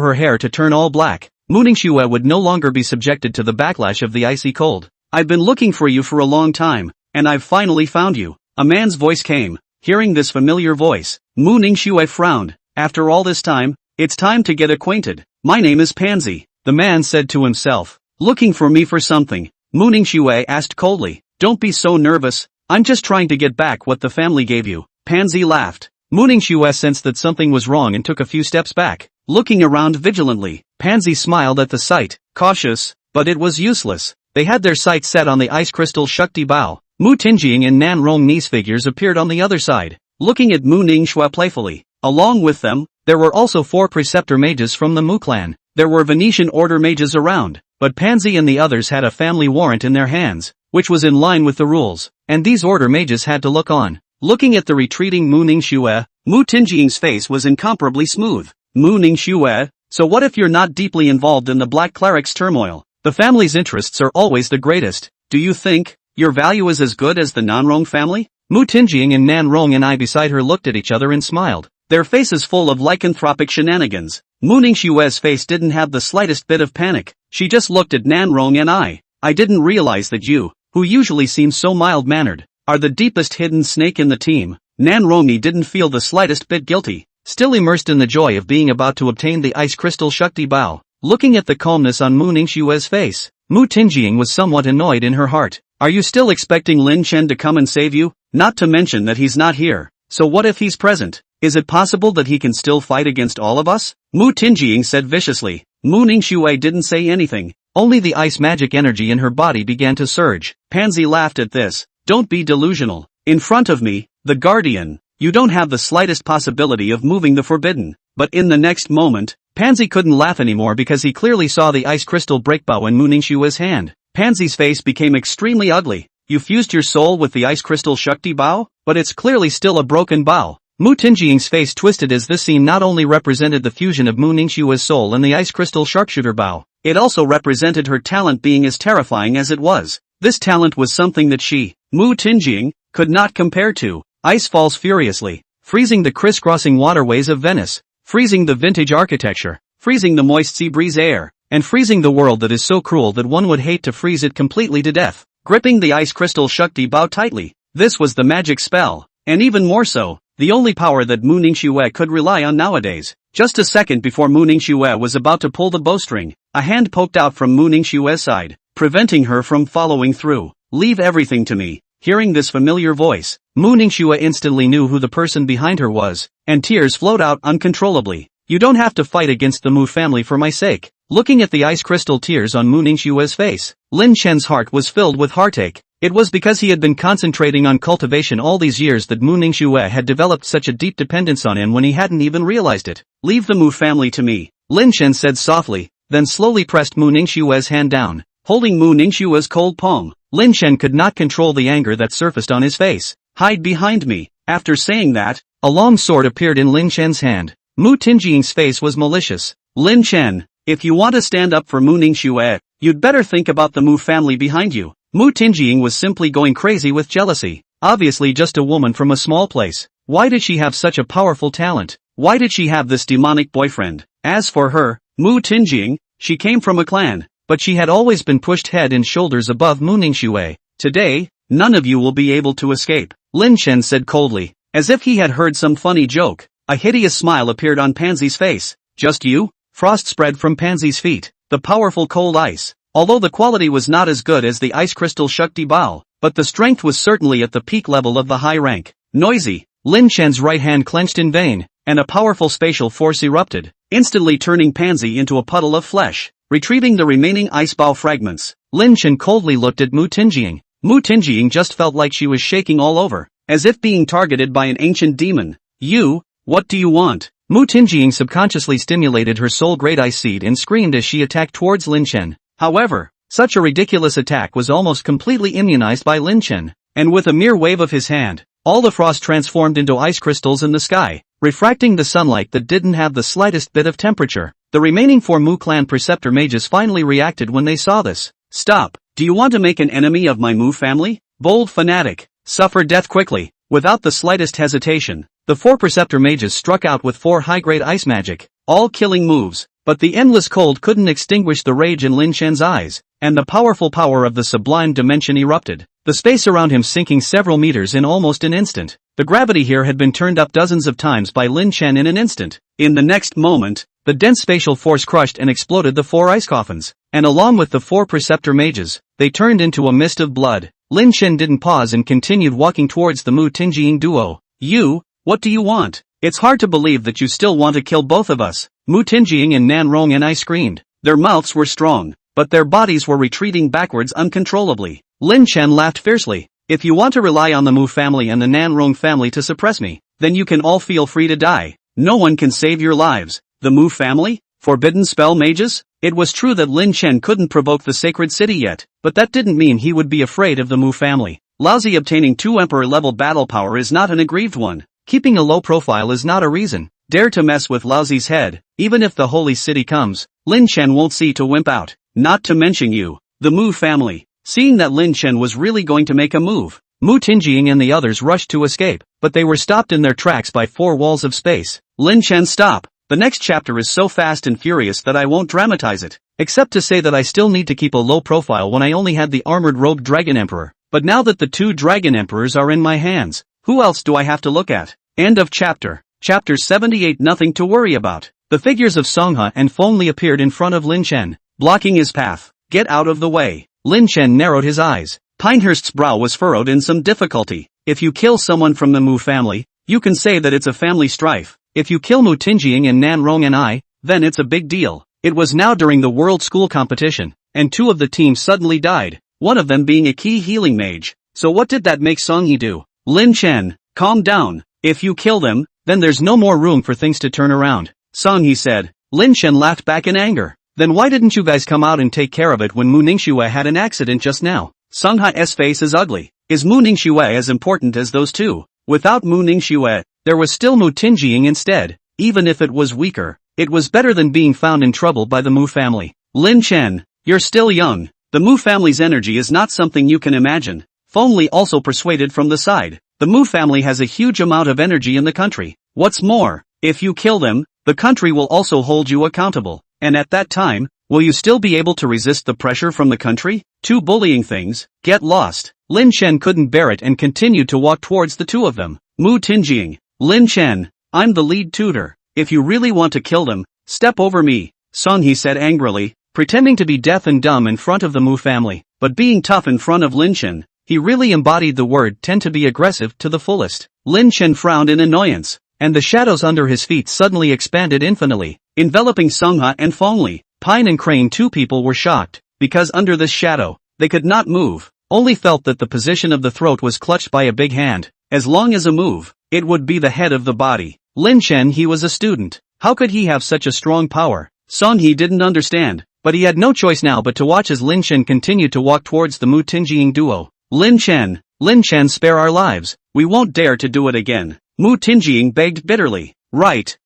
S1: her hair to turn all black. Mooning Shua would no longer be subjected to the backlash of the icy cold. I've been looking for you for a long time, and I've finally found you. A man's voice came. Hearing this familiar voice, Mooning Shua frowned. After all this time, it's time to get acquainted. My name is Pansy, the man said to himself. Looking for me for something? Mooning Shua asked coldly. Don't be so nervous. I'm just trying to get back what the family gave you. Pansy laughed. Mooning Shua sensed that something was wrong and took a few steps back. Looking around vigilantly, Pansy smiled at the sight, cautious, but it was useless. They had their sights set on the ice crystal Shukti Bao. Mu Tinjing and Nan Rongni's figures appeared on the other side, looking at Mu Ningxua playfully. Along with them, there were also 4 preceptor mages from the Mu clan. There were Venetian order mages around, but Pansy and the others had a family warrant in their hands, which was in line with the rules, and these order mages had to look on. Looking at the retreating Mu Ningxua, Mu Tinjing's face was incomparably smooth. Mu Ningxua, so what if you're not deeply involved in the Black Cleric's turmoil? The family's interests are always the greatest. Do you think your value is as good as the Nanrong family? Mu Tinjing and Nan Rong and I beside her looked at each other and smiled, their faces full of lycanthropic shenanigans. Mu Ningxua's face didn't have the slightest bit of panic. She just looked at Nan Rong and I didn't realize that you, who usually seems so mild-mannered, are the deepest hidden snake in the team. Nan Rongni didn't feel the slightest bit guilty. still immersed in the joy of being about to obtain the ice crystal Shakti Bao. Looking at the calmness on Mu Ningxue's face, Mu Tingying was somewhat annoyed in her heart. Are you still expecting Lin Chen to come and save you? Not to mention that he's not here. So what if he's present? Is it possible that he can still fight against all of us? Mu Tingying said viciously. Mu Ningxue didn't say anything. Only the ice magic energy in her body began to surge. Pansy laughed at this. Don't be delusional. In front of me, the Guardian, you don't have the slightest possibility of moving the forbidden. But in the next moment, Pansy couldn't laugh anymore because he clearly saw the ice crystal break Bao in Mu Ningxue's hand. Pansy's face became extremely ugly. You fused your soul with the ice crystal Shakti Bao? But it's clearly still a broken Bao. Mu Tingying's face twisted as this scene not only represented the fusion of Mu Ningxue's soul and the ice crystal sharpshooter Bao, it also represented her talent being as terrifying as it was. This talent was something that she, Mu Tingying, could not compare to. Ice falls furiously, freezing the crisscrossing waterways of Venice, freezing the vintage architecture, freezing the moist sea breeze air, and freezing the world that is so cruel that one would hate to freeze it completely to death. Gripping the ice crystal Shakti Bao tightly, this was the magic spell, and even more so, the only power that Mu Ningxue could rely on nowadays. Just a second before Mu Ningxue was about to pull the bowstring, a hand poked out from Mu Ningxue's side, preventing her from following through. Leave everything to me. Hearing this familiar voice, Mu Ningxue instantly knew who the person behind her was, and tears flowed out uncontrollably. You don't have to fight against the Mu family for my sake. Looking at the ice crystal tears on Mu Ningxue's face, Lin Chen's heart was filled with heartache. It was because he had been concentrating on cultivation all these years that Mu Ningxue had developed such a deep dependence on him when he hadn't even realized it. Leave the Mu family to me, Lin Chen said softly, then slowly pressed Mu Ningxue's hand down. Holding Mu Ningxue's cold palm, Lin Chen could not control the anger that surfaced on his face. Hide behind me. After saying that, a long sword appeared in Lin Chen's hand. Mu Tingying's face was malicious. Lin Chen, if you want to stand up for Mu Ningxue, you'd better think about the Mu family behind you. Mu Tingying was simply going crazy with jealousy. Obviously just a woman from a small place. Why did she have such a powerful talent? Why did she have this demonic boyfriend? As for her, Mu Tingying, she came from a clan, but she had always been pushed head and shoulders above Mu Ningxue. Today, none of you will be able to escape, Lin Chen said coldly, as if he had heard some funny joke. A hideous smile appeared on Pansy's face. Just you? Frost spread from Pansy's feet. The powerful cold ice. Although the quality was not as good as the ice crystal Shakti Bao, but the strength was certainly at the peak level of the high rank. Noisy. Lin Chen's right hand clenched in vain, and a powerful spatial force erupted, instantly turning Pansy into a puddle of flesh. Retrieving the remaining ice Bao fragments, Lin Chen coldly looked at Mu Tingying. Mu Tingying just felt like she was shaking all over, as if being targeted by an ancient demon. You, what do you want? Mu Tingying subconsciously stimulated her soul great ice seed and screamed as she attacked towards Lin Chen. However, such a ridiculous attack was almost completely immunized by Lin Chen, and with a mere wave of his hand, all the frost transformed into ice crystals in the sky, refracting the sunlight that didn't have the slightest bit of temperature. The remaining 4 Mu clan preceptor mages finally reacted when they saw this. Stop! Do you want to make an enemy of my Mu family? Bold fanatic! Suffer death quickly! Without the slightest hesitation, the 4 preceptor mages struck out with 4 high-grade ice magic, all killing moves. But the endless cold couldn't extinguish the rage in Lin Chen's eyes, and the powerful power of the sublime dimension erupted, the space around him sinking several meters in almost an instant. The gravity here had been turned up dozens of times by Lin Chen in an instant. In the next moment, the dense spatial force crushed and exploded the 4 ice coffins, and along with the 4 preceptor mages, they turned into a mist of blood. Lin Chen didn't pause and continued walking towards the Mu Tingying duo. You, what do you want? It's hard to believe that you still want to kill both of us. Mu Tingying and Nan Rong screamed. Their mouths were strong, but their bodies were retreating backwards uncontrollably. Lin Chen laughed fiercely. If you want to rely on the Mu family and the Nan Rong family to suppress me, then you can all feel free to die. No one can save your lives. The Mu family? Forbidden spell mages? It was true that Lin Chen couldn't provoke the sacred city yet, but that didn't mean he would be afraid of the Mu family. Lousy obtaining 2 emperor-level battle power is not an aggrieved one. Keeping a low profile is not a reason. Dare to mess with Lousy's head, even if the holy city comes, Lin Chen won't see to wimp out. Not to mention you, the Mu family. Seeing that Lin Chen was really going to make a move, Mu Tingying and the others rushed to escape, but they were stopped in their tracks by 4 walls of space. Lin Chen, stop! The next chapter is so fast and furious that I won't dramatize it, except to say that I still need to keep a low profile when I only had the armored robed Dragon Emperor, but now that the 2 Dragon Emperors are in my hands, who else do I have to look at? End of chapter. Chapter 78 Nothing to worry about. The figures of Songhua and Fengli appeared in front of Lin Chen, blocking his path. Get out of the way. Lin Chen narrowed his eyes. Pinehurst's brow was furrowed in some difficulty. If you kill someone from the Mu family, you can say that it's a family strife. If you kill Mu Tingying and Nan Rong and I, then it's a big deal. It was now during the World School competition, and two of the teams suddenly died, one of them being a key healing mage. So what did that make Songhua do? Lin Chen, calm down. If you kill them, then there's no more room for things to turn around. Songhua said. Lin Chen laughed back in anger. Then why didn't you guys come out and take care of it when Mu Ningxue had an accident just now? Songhua's face is ugly. Is Mu Ningxue as important as those two? Without Mu Ningxue, there was still Mu Tingying instead. Even if it was weaker, it was better than being found in trouble by the Mu family. Lin Chen, you're still young. The Mu family's energy is not something you can imagine. Fengli also persuaded from the side. The Mu family has a huge amount of energy in the country. What's more, if you kill them, the country will also hold you accountable. And at that time, will you still be able to resist the pressure from the country? Two bullying things. Get lost. Lin Chen couldn't bear it and continued to walk towards the two of them. Mu Tingying. Lin Chen, I'm the lead tutor. If you really want to kill them, step over me, Songhua said angrily, pretending to be deaf and dumb in front of the Mu family, but being tough in front of Lin Chen. He really embodied the word tend to be aggressive to the fullest. Lin Chen frowned in annoyance, and the shadows under his feet suddenly expanded infinitely, enveloping Songhua and Fengli. Pine and Crane, two people, were shocked, because under this shadow, they could not move, only felt that the position of the throat was clutched by a big hand. As long as a move, it would be the head of the body. Lin Chen, he was a student. How could he have such a strong power? Songhua didn't understand, but he had no choice now but to watch as Lin Chen continued to walk towards the Mu Tingying duo. Lin Chen, spare our lives. We won't dare to do it again. Mu Tingying begged bitterly. Right.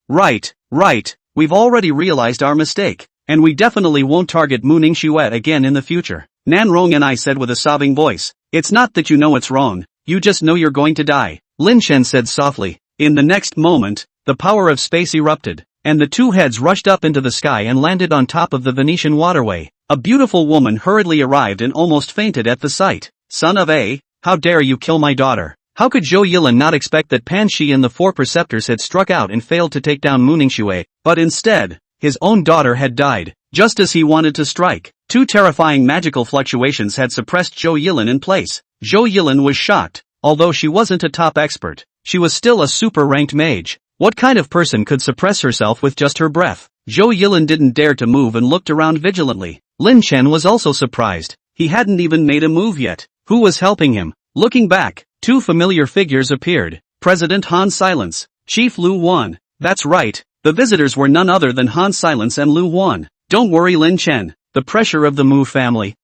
S1: We've already realized our mistake, and we definitely won't target Mu Ningxue again in the future. Nan Rong and I said with a sobbing voice. It's not that you know it's wrong, you just know you're going to die, Lin Chen said softly. In the next moment, the power of space erupted, and the two heads rushed up into the sky and landed on top of the Venetian waterway. A beautiful woman hurriedly arrived and almost fainted at the sight. Son of a, how dare you kill my daughter? How could Zhou Yilin not expect that Pan Shi and the four preceptors had struck out and failed to take down Mu Ningxue, but instead, his own daughter had died, just as he wanted to strike. Two terrifying magical fluctuations had suppressed Zhou Yilin in place. Zhou Yilin was shocked. Although she wasn't a top expert, she was still a super-ranked mage. What kind of person could suppress herself with just her breath? Zhou Yilin didn't dare to move and looked around vigilantly. Lin Chen was also surprised. He hadn't even made a move yet. Who was helping him? Looking back, two familiar figures appeared. President Han Silence, Chief Lu Wan. That's right, the visitors were none other than Han Silence and Lu Wan. Don't worry, Lin Chen, the pressure of the Mu family,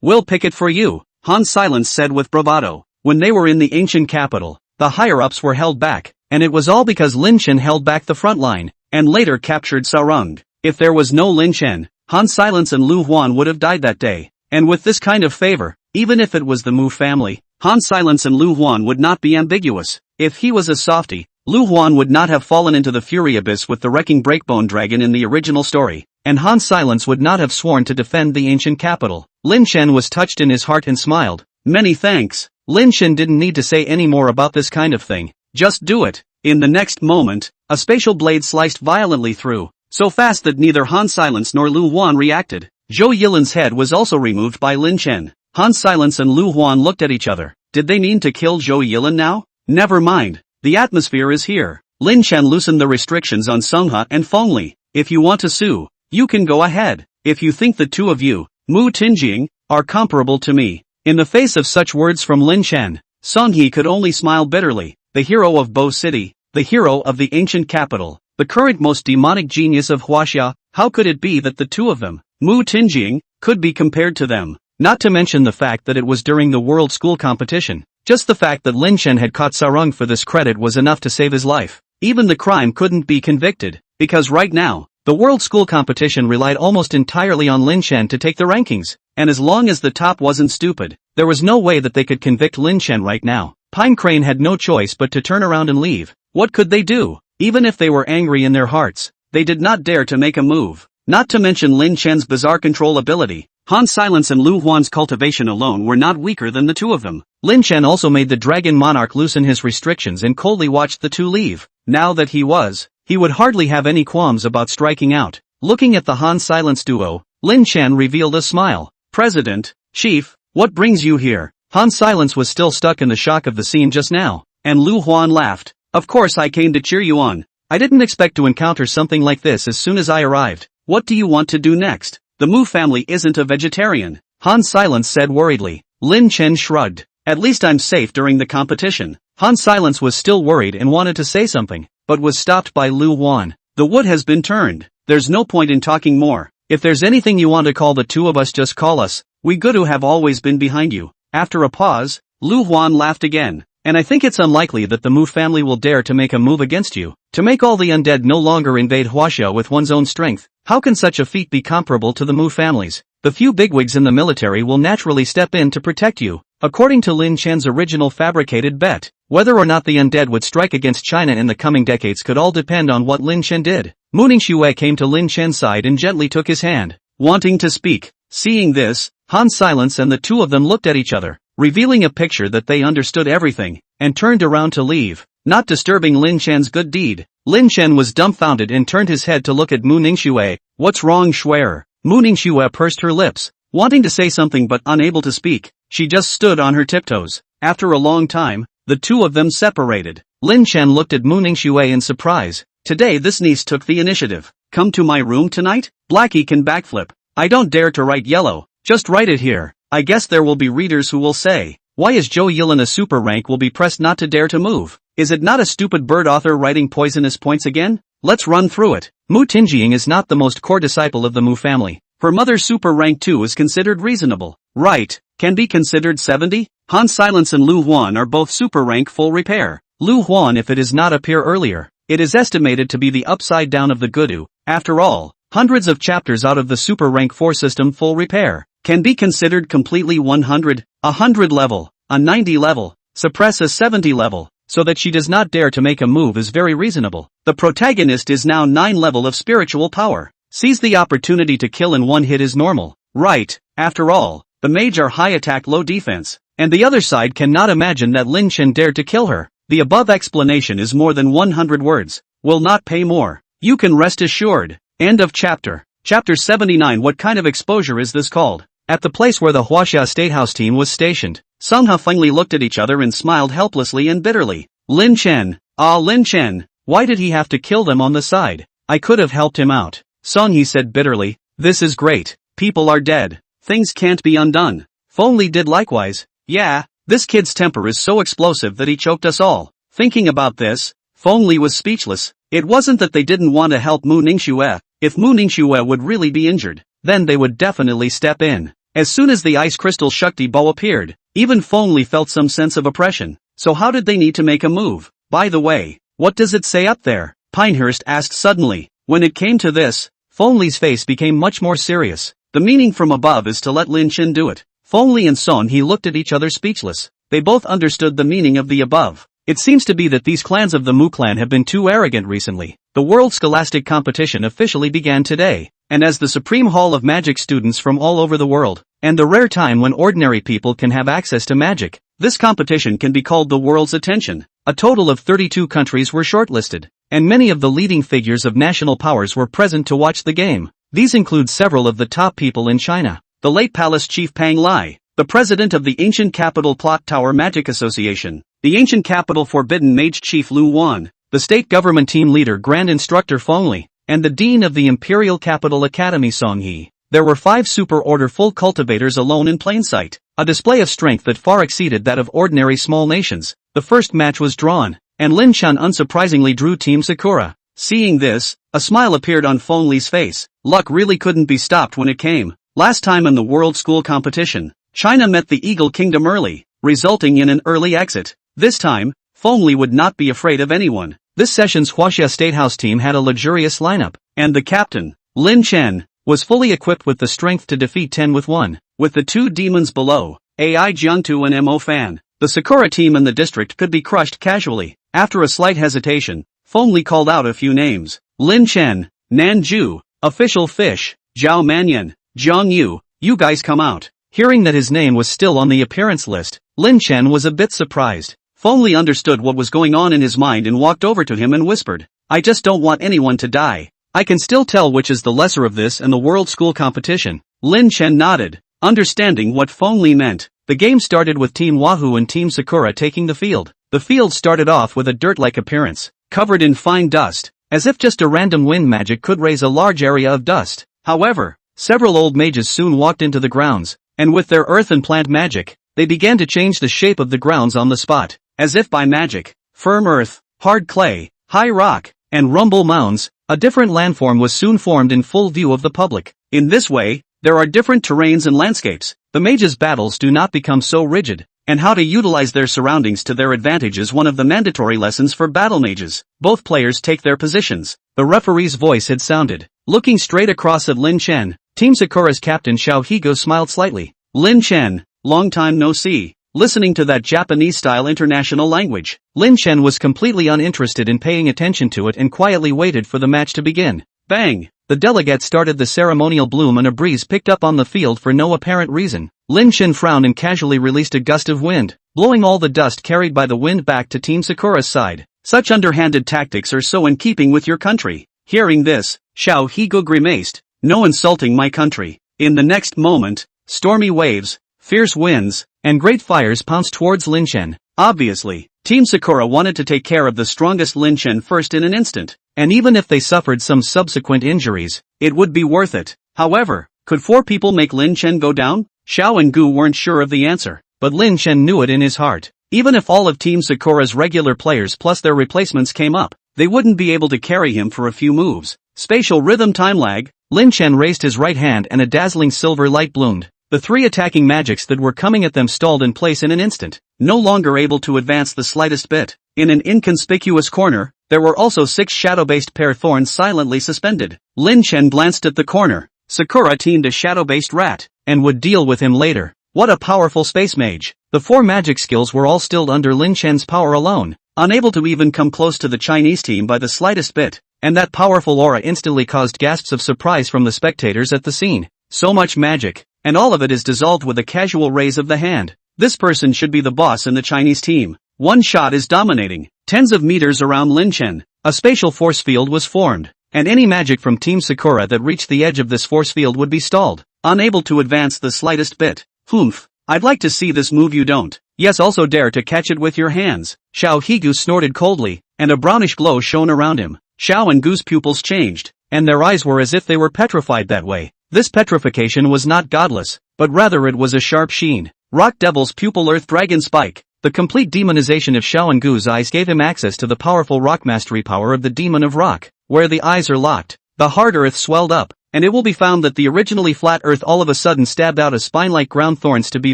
S1: will pick it for you, Han Silence said with bravado. When they were in the ancient capital, the higher-ups were held back, and it was all because Lin Chen held back the front line, and later captured Sarung. If there was no Lin Chen, Han Silence and Lu Huan would have died that day. And with this kind of favor, even if it was the Mu family, Han Silence and Lu Huan would not be ambiguous. If he was a softie, Lu Huan would not have fallen into the Fury Abyss with the wrecking Breakbone Dragon in the original story, and Han Silence would not have sworn to defend the ancient capital. Lin Chen was touched in his heart and smiled. Many thanks. Lin Chen didn't need to say any more about this kind of thing. Just do it. In the next moment, a spatial blade sliced violently through, so fast that neither Han Silence nor Lu Huan reacted. Zhou Yilin's head was also removed by Lin Chen. Han Silence and Lu Huan looked at each other. Did they mean to kill Zhou Yilin now? Never mind. The atmosphere is here. Lin Chen loosened the restrictions on Songhua and Fengli. If you want to sue, you can go ahead. If you think the two of you, Mu Tingying, are comparable to me. In the face of such words from Lin Chen, Songhua could only smile bitterly. The hero of Bo City, the hero of the ancient capital, the current most demonic genius of Huaxia, how could it be that the two of them, Mu Tingying, could be compared to them? Not to mention the fact that it was during the World School competition. Just the fact that Lin Chen had caught Sarung for this credit was enough to save his life. Even the crime couldn't be convicted, because right now, the World School competition relied almost entirely on Lin Chen to take the rankings, and as long as the top wasn't stupid, there was no way that they could convict Lin Chen right now. Pine Crane had no choice but to turn around and leave. What could they do? Even if they were angry in their hearts, they did not dare to make a move. Not to mention Lin Chen's bizarre control ability, Han Silence and Lu Huan's cultivation alone were not weaker than the two of them. Lin Chen also made the dragon monarch loosen his restrictions and coldly watched the two leave. Now that he would hardly have any qualms about striking out. Looking at the Han Silence duo, Lin Chen revealed a smile. President, Chief, what brings you here? Han Silence was still stuck in the shock of the scene just now, and Lu Huan laughed. Of course I came to cheer you on. I didn't expect to encounter something like this as soon as I arrived. What do you want to do next? The Mu family isn't a vegetarian, Han Silence said worriedly. Lin Chen shrugged. At least I'm safe during the competition. Han Silence was still worried and wanted to say something, but was stopped by Lu Huan. The wood has been turned. There's no point in talking more. If there's anything you want to call the two of us, just call us. We Gudu have always been behind you. After a pause, Lu Huan laughed again. And I think it's unlikely that the Mu family will dare to make a move against you. To make all the undead no longer invade Huaxia with one's own strength, how can such a feat be comparable to the Mu families? The few bigwigs in the military will naturally step in to protect you. According to Lin Chen's original fabricated bet, whether or not the undead would strike against China in the coming decades could all depend on what Lin Chen did. Mu Ningxue came to Lin Chen's side and gently took his hand, wanting to speak. Seeing this, Han Silence and the two of them looked at each other, revealing a picture that they understood everything, and turned around to leave, not disturbing Lin Chen's good deed. Lin Chen was dumbfounded and turned his head to look at Mu Ningxue. What's wrong, Shuer? Mu Ningxue pursed her lips, wanting to say something but unable to speak. She just stood on her tiptoes. After a long time, the two of them separated. Lin Chen looked at Mu Ningxue in surprise. Today this niece took the initiative. Come to my room tonight? Blackie can backflip. I don't dare to write yellow, just write it here. I guess there will be readers who will say, why is Zhou Yilin a super rank will be pressed not to dare to move? Is it not a stupid bird author writing poisonous points again? Let's run through it. Mu Tingying is not the most core disciple of the Mu family. Her mother's super rank 2 is considered reasonable. Right, can be considered 70? Han Silence and Lu Huan are both super rank full repair. Lu Huan if it does not appear earlier. It is estimated to be the upside down of the Gudu. After all, hundreds of chapters out of the super rank 4 system full repair can be considered completely 100, 100 level, a 90 level, suppress a 70 level, so that she does not dare to make a move is very reasonable. The protagonist is now 9 level of spiritual power. Seize the opportunity to kill in one hit is normal. Right, after all, the mage are high attack low defense, and the other side cannot imagine that Lin Chen dared to kill her. The above explanation is more than 100 words. Will not pay more. You can rest assured. End of chapter. Chapter 79. What kind of exposure is this called? At the place where the Huaxia Statehouse team was stationed, Song Hafengli looked at each other and smiled helplessly and bitterly. Lin Chen. Ah, Lin Chen. Why did he have to kill them on the side? I could have helped him out. Song, he said bitterly. This is great. People are dead. Things can't be undone. Fengli did likewise. Yeah, this kid's temper is so explosive that he choked us all. Thinking about this, Fengli was speechless. It wasn't that they didn't want to help Mu Ningxue. If Mu Ningxue would really be injured, then they would definitely step in. As soon as the ice crystal Shakti bow appeared, even Fengli felt some sense of oppression. So how did they need to make a move? By the way, what does it say up there? Pinehurst asked suddenly. When it came to this, Fengli's face became much more serious. The meaning from above is to let Lin Chen do it. Fengli and Son He looked at each other speechless. They both understood the meaning of the above. It seems to be that these clans of the Mu clan have been too arrogant recently. The World Scholastic Competition officially began today, and as the Supreme Hall of Magic students from all over the world, and the rare time when ordinary people can have access to magic, this competition can be called the world's attention. A total of 32 countries were shortlisted, and many of the leading figures of national powers were present to watch the game. These include several of the top people in China. The late Palace Chief Pang Lai, the president of the Ancient Capital Plot Tower Magic Association, the Ancient Capital Forbidden Mage Chief Lu Wan, the state government team leader Grand Instructor Fengli, and the dean of the Imperial Capital Academy Song He. There were 5 super order full cultivators alone in plain sight, a display of strength that far exceeded that of ordinary small nations. The first match was drawn, and Lin Chen unsurprisingly drew Team Sakura. Seeing this, a smile appeared on Fengli's face. Luck really couldn't be stopped when it came. Last time in the World School Competition, China met the Eagle Kingdom early, resulting in an early exit. This time, Fengli would not be afraid of anyone. This session's Huaxia Statehouse team had a luxurious lineup, and the captain, Lin Chen, was fully equipped with the strength to defeat 10 with 1. With the 2 demons below, AI Jiangtu and Mo Fan, the Sakura team in the district could be crushed casually. After a slight hesitation, Fengli called out a few names. Lin Chen, Nan Ju, Official Fish, Zhao Manyan, Zhang Yu, You guys come out. Hearing that his name was still on the appearance list, Lin Chen was a bit surprised. Feng Li understood what was going on in his mind and walked over to him and whispered, I just don't want anyone to die. I can still tell which is the lesser of this and the world school competition. Lin Chen nodded, understanding what Feng Li meant. The game started with Team Wahoo and Team Sakura taking the field. The field started off with a dirt-like appearance, covered in fine dust, as if just a random wind magic could raise a large area of dust. However, several old mages soon walked into the grounds, and with their earth and plant magic, they began to change the shape of the grounds on the spot, as if by magic. Firm earth, hard clay, high rock, and rumble mounds, a different landform was soon formed in full view of the public. In this way, there are different terrains and landscapes. The mages' battles do not become so rigid, and how to utilize their surroundings to their advantage is one of the mandatory lessons for battle mages. Both players take their positions. The referee's voice had sounded. Looking straight across at Lin Chen, Team Sakura's captain Xiao Higo smiled slightly. Lin Chen, long time no see. Listening to that Japanese-style international language, Lin Chen was completely uninterested in paying attention to it and quietly waited for the match to begin. Bang! The delegate started the ceremonial bloom and a breeze picked up on the field for no apparent reason. Lin Chen frowned and casually released a gust of wind, blowing all the dust carried by the wind back to Team Sakura's side. Such underhanded tactics are so in keeping with your country. Hearing this, Xiao Higo grimaced. No insulting my country. In the next moment, stormy waves, fierce winds, and great fires pounced towards Lin Chen. Obviously, Team Sakura wanted to take care of the strongest Lin Chen first in an instant, and even if they suffered some subsequent injuries, it would be worth it. However, could 4 people make Lin Chen go down? Xiao and Gu weren't sure of the answer, but Lin Chen knew it in his heart. Even if all of Team Sakura's regular players plus their replacements came up, they wouldn't be able to carry him for a few moves. Spatial rhythm time lag. Lin Chen raised his right hand and a dazzling silver light bloomed. The 3 attacking magics that were coming at them stalled in place in an instant, no longer able to advance the slightest bit. In an inconspicuous corner, there were also 6 shadow-based pear thorns silently suspended. Lin Chen glanced at the corner. Sakura teamed a shadow-based rat, and would deal with him later. What a powerful space mage. The 4 magic skills were all stilled under Lin Chen's power alone, unable to even come close to the Chinese team by the slightest bit, and that powerful aura instantly caused gasps of surprise from the spectators at the scene. So much magic, and all of it is dissolved with a casual raise of the hand. This person should be the boss in the Chinese team. One shot is dominating. Tens of meters around Lin Chen, a spatial force field was formed, and any magic from Team Sakura that reached the edge of this force field would be stalled, unable to advance the slightest bit. Humph, I'd like to see this move you don't. Yes, also dare to catch it with your hands. Xiao Higu snorted coldly, and a brownish glow shone around him. Xiao and Gu's pupils changed, and their eyes were as if they were petrified that way. This petrification was not godless, but rather it was a sharp sheen. Rock Devil's pupil Earth Dragon Spike. The complete demonization of Xiao and Gu's eyes gave him access to the powerful rock mastery power of the Demon of Rock. Where the eyes are locked, the hard earth swelled up, and it will be found that the originally flat earth all of a sudden stabbed out a spine-like ground thorns to be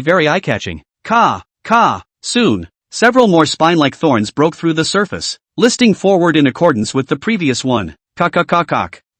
S1: very eye-catching. Soon, several more spine-like thorns broke through the surface, listing forward in accordance with the previous one.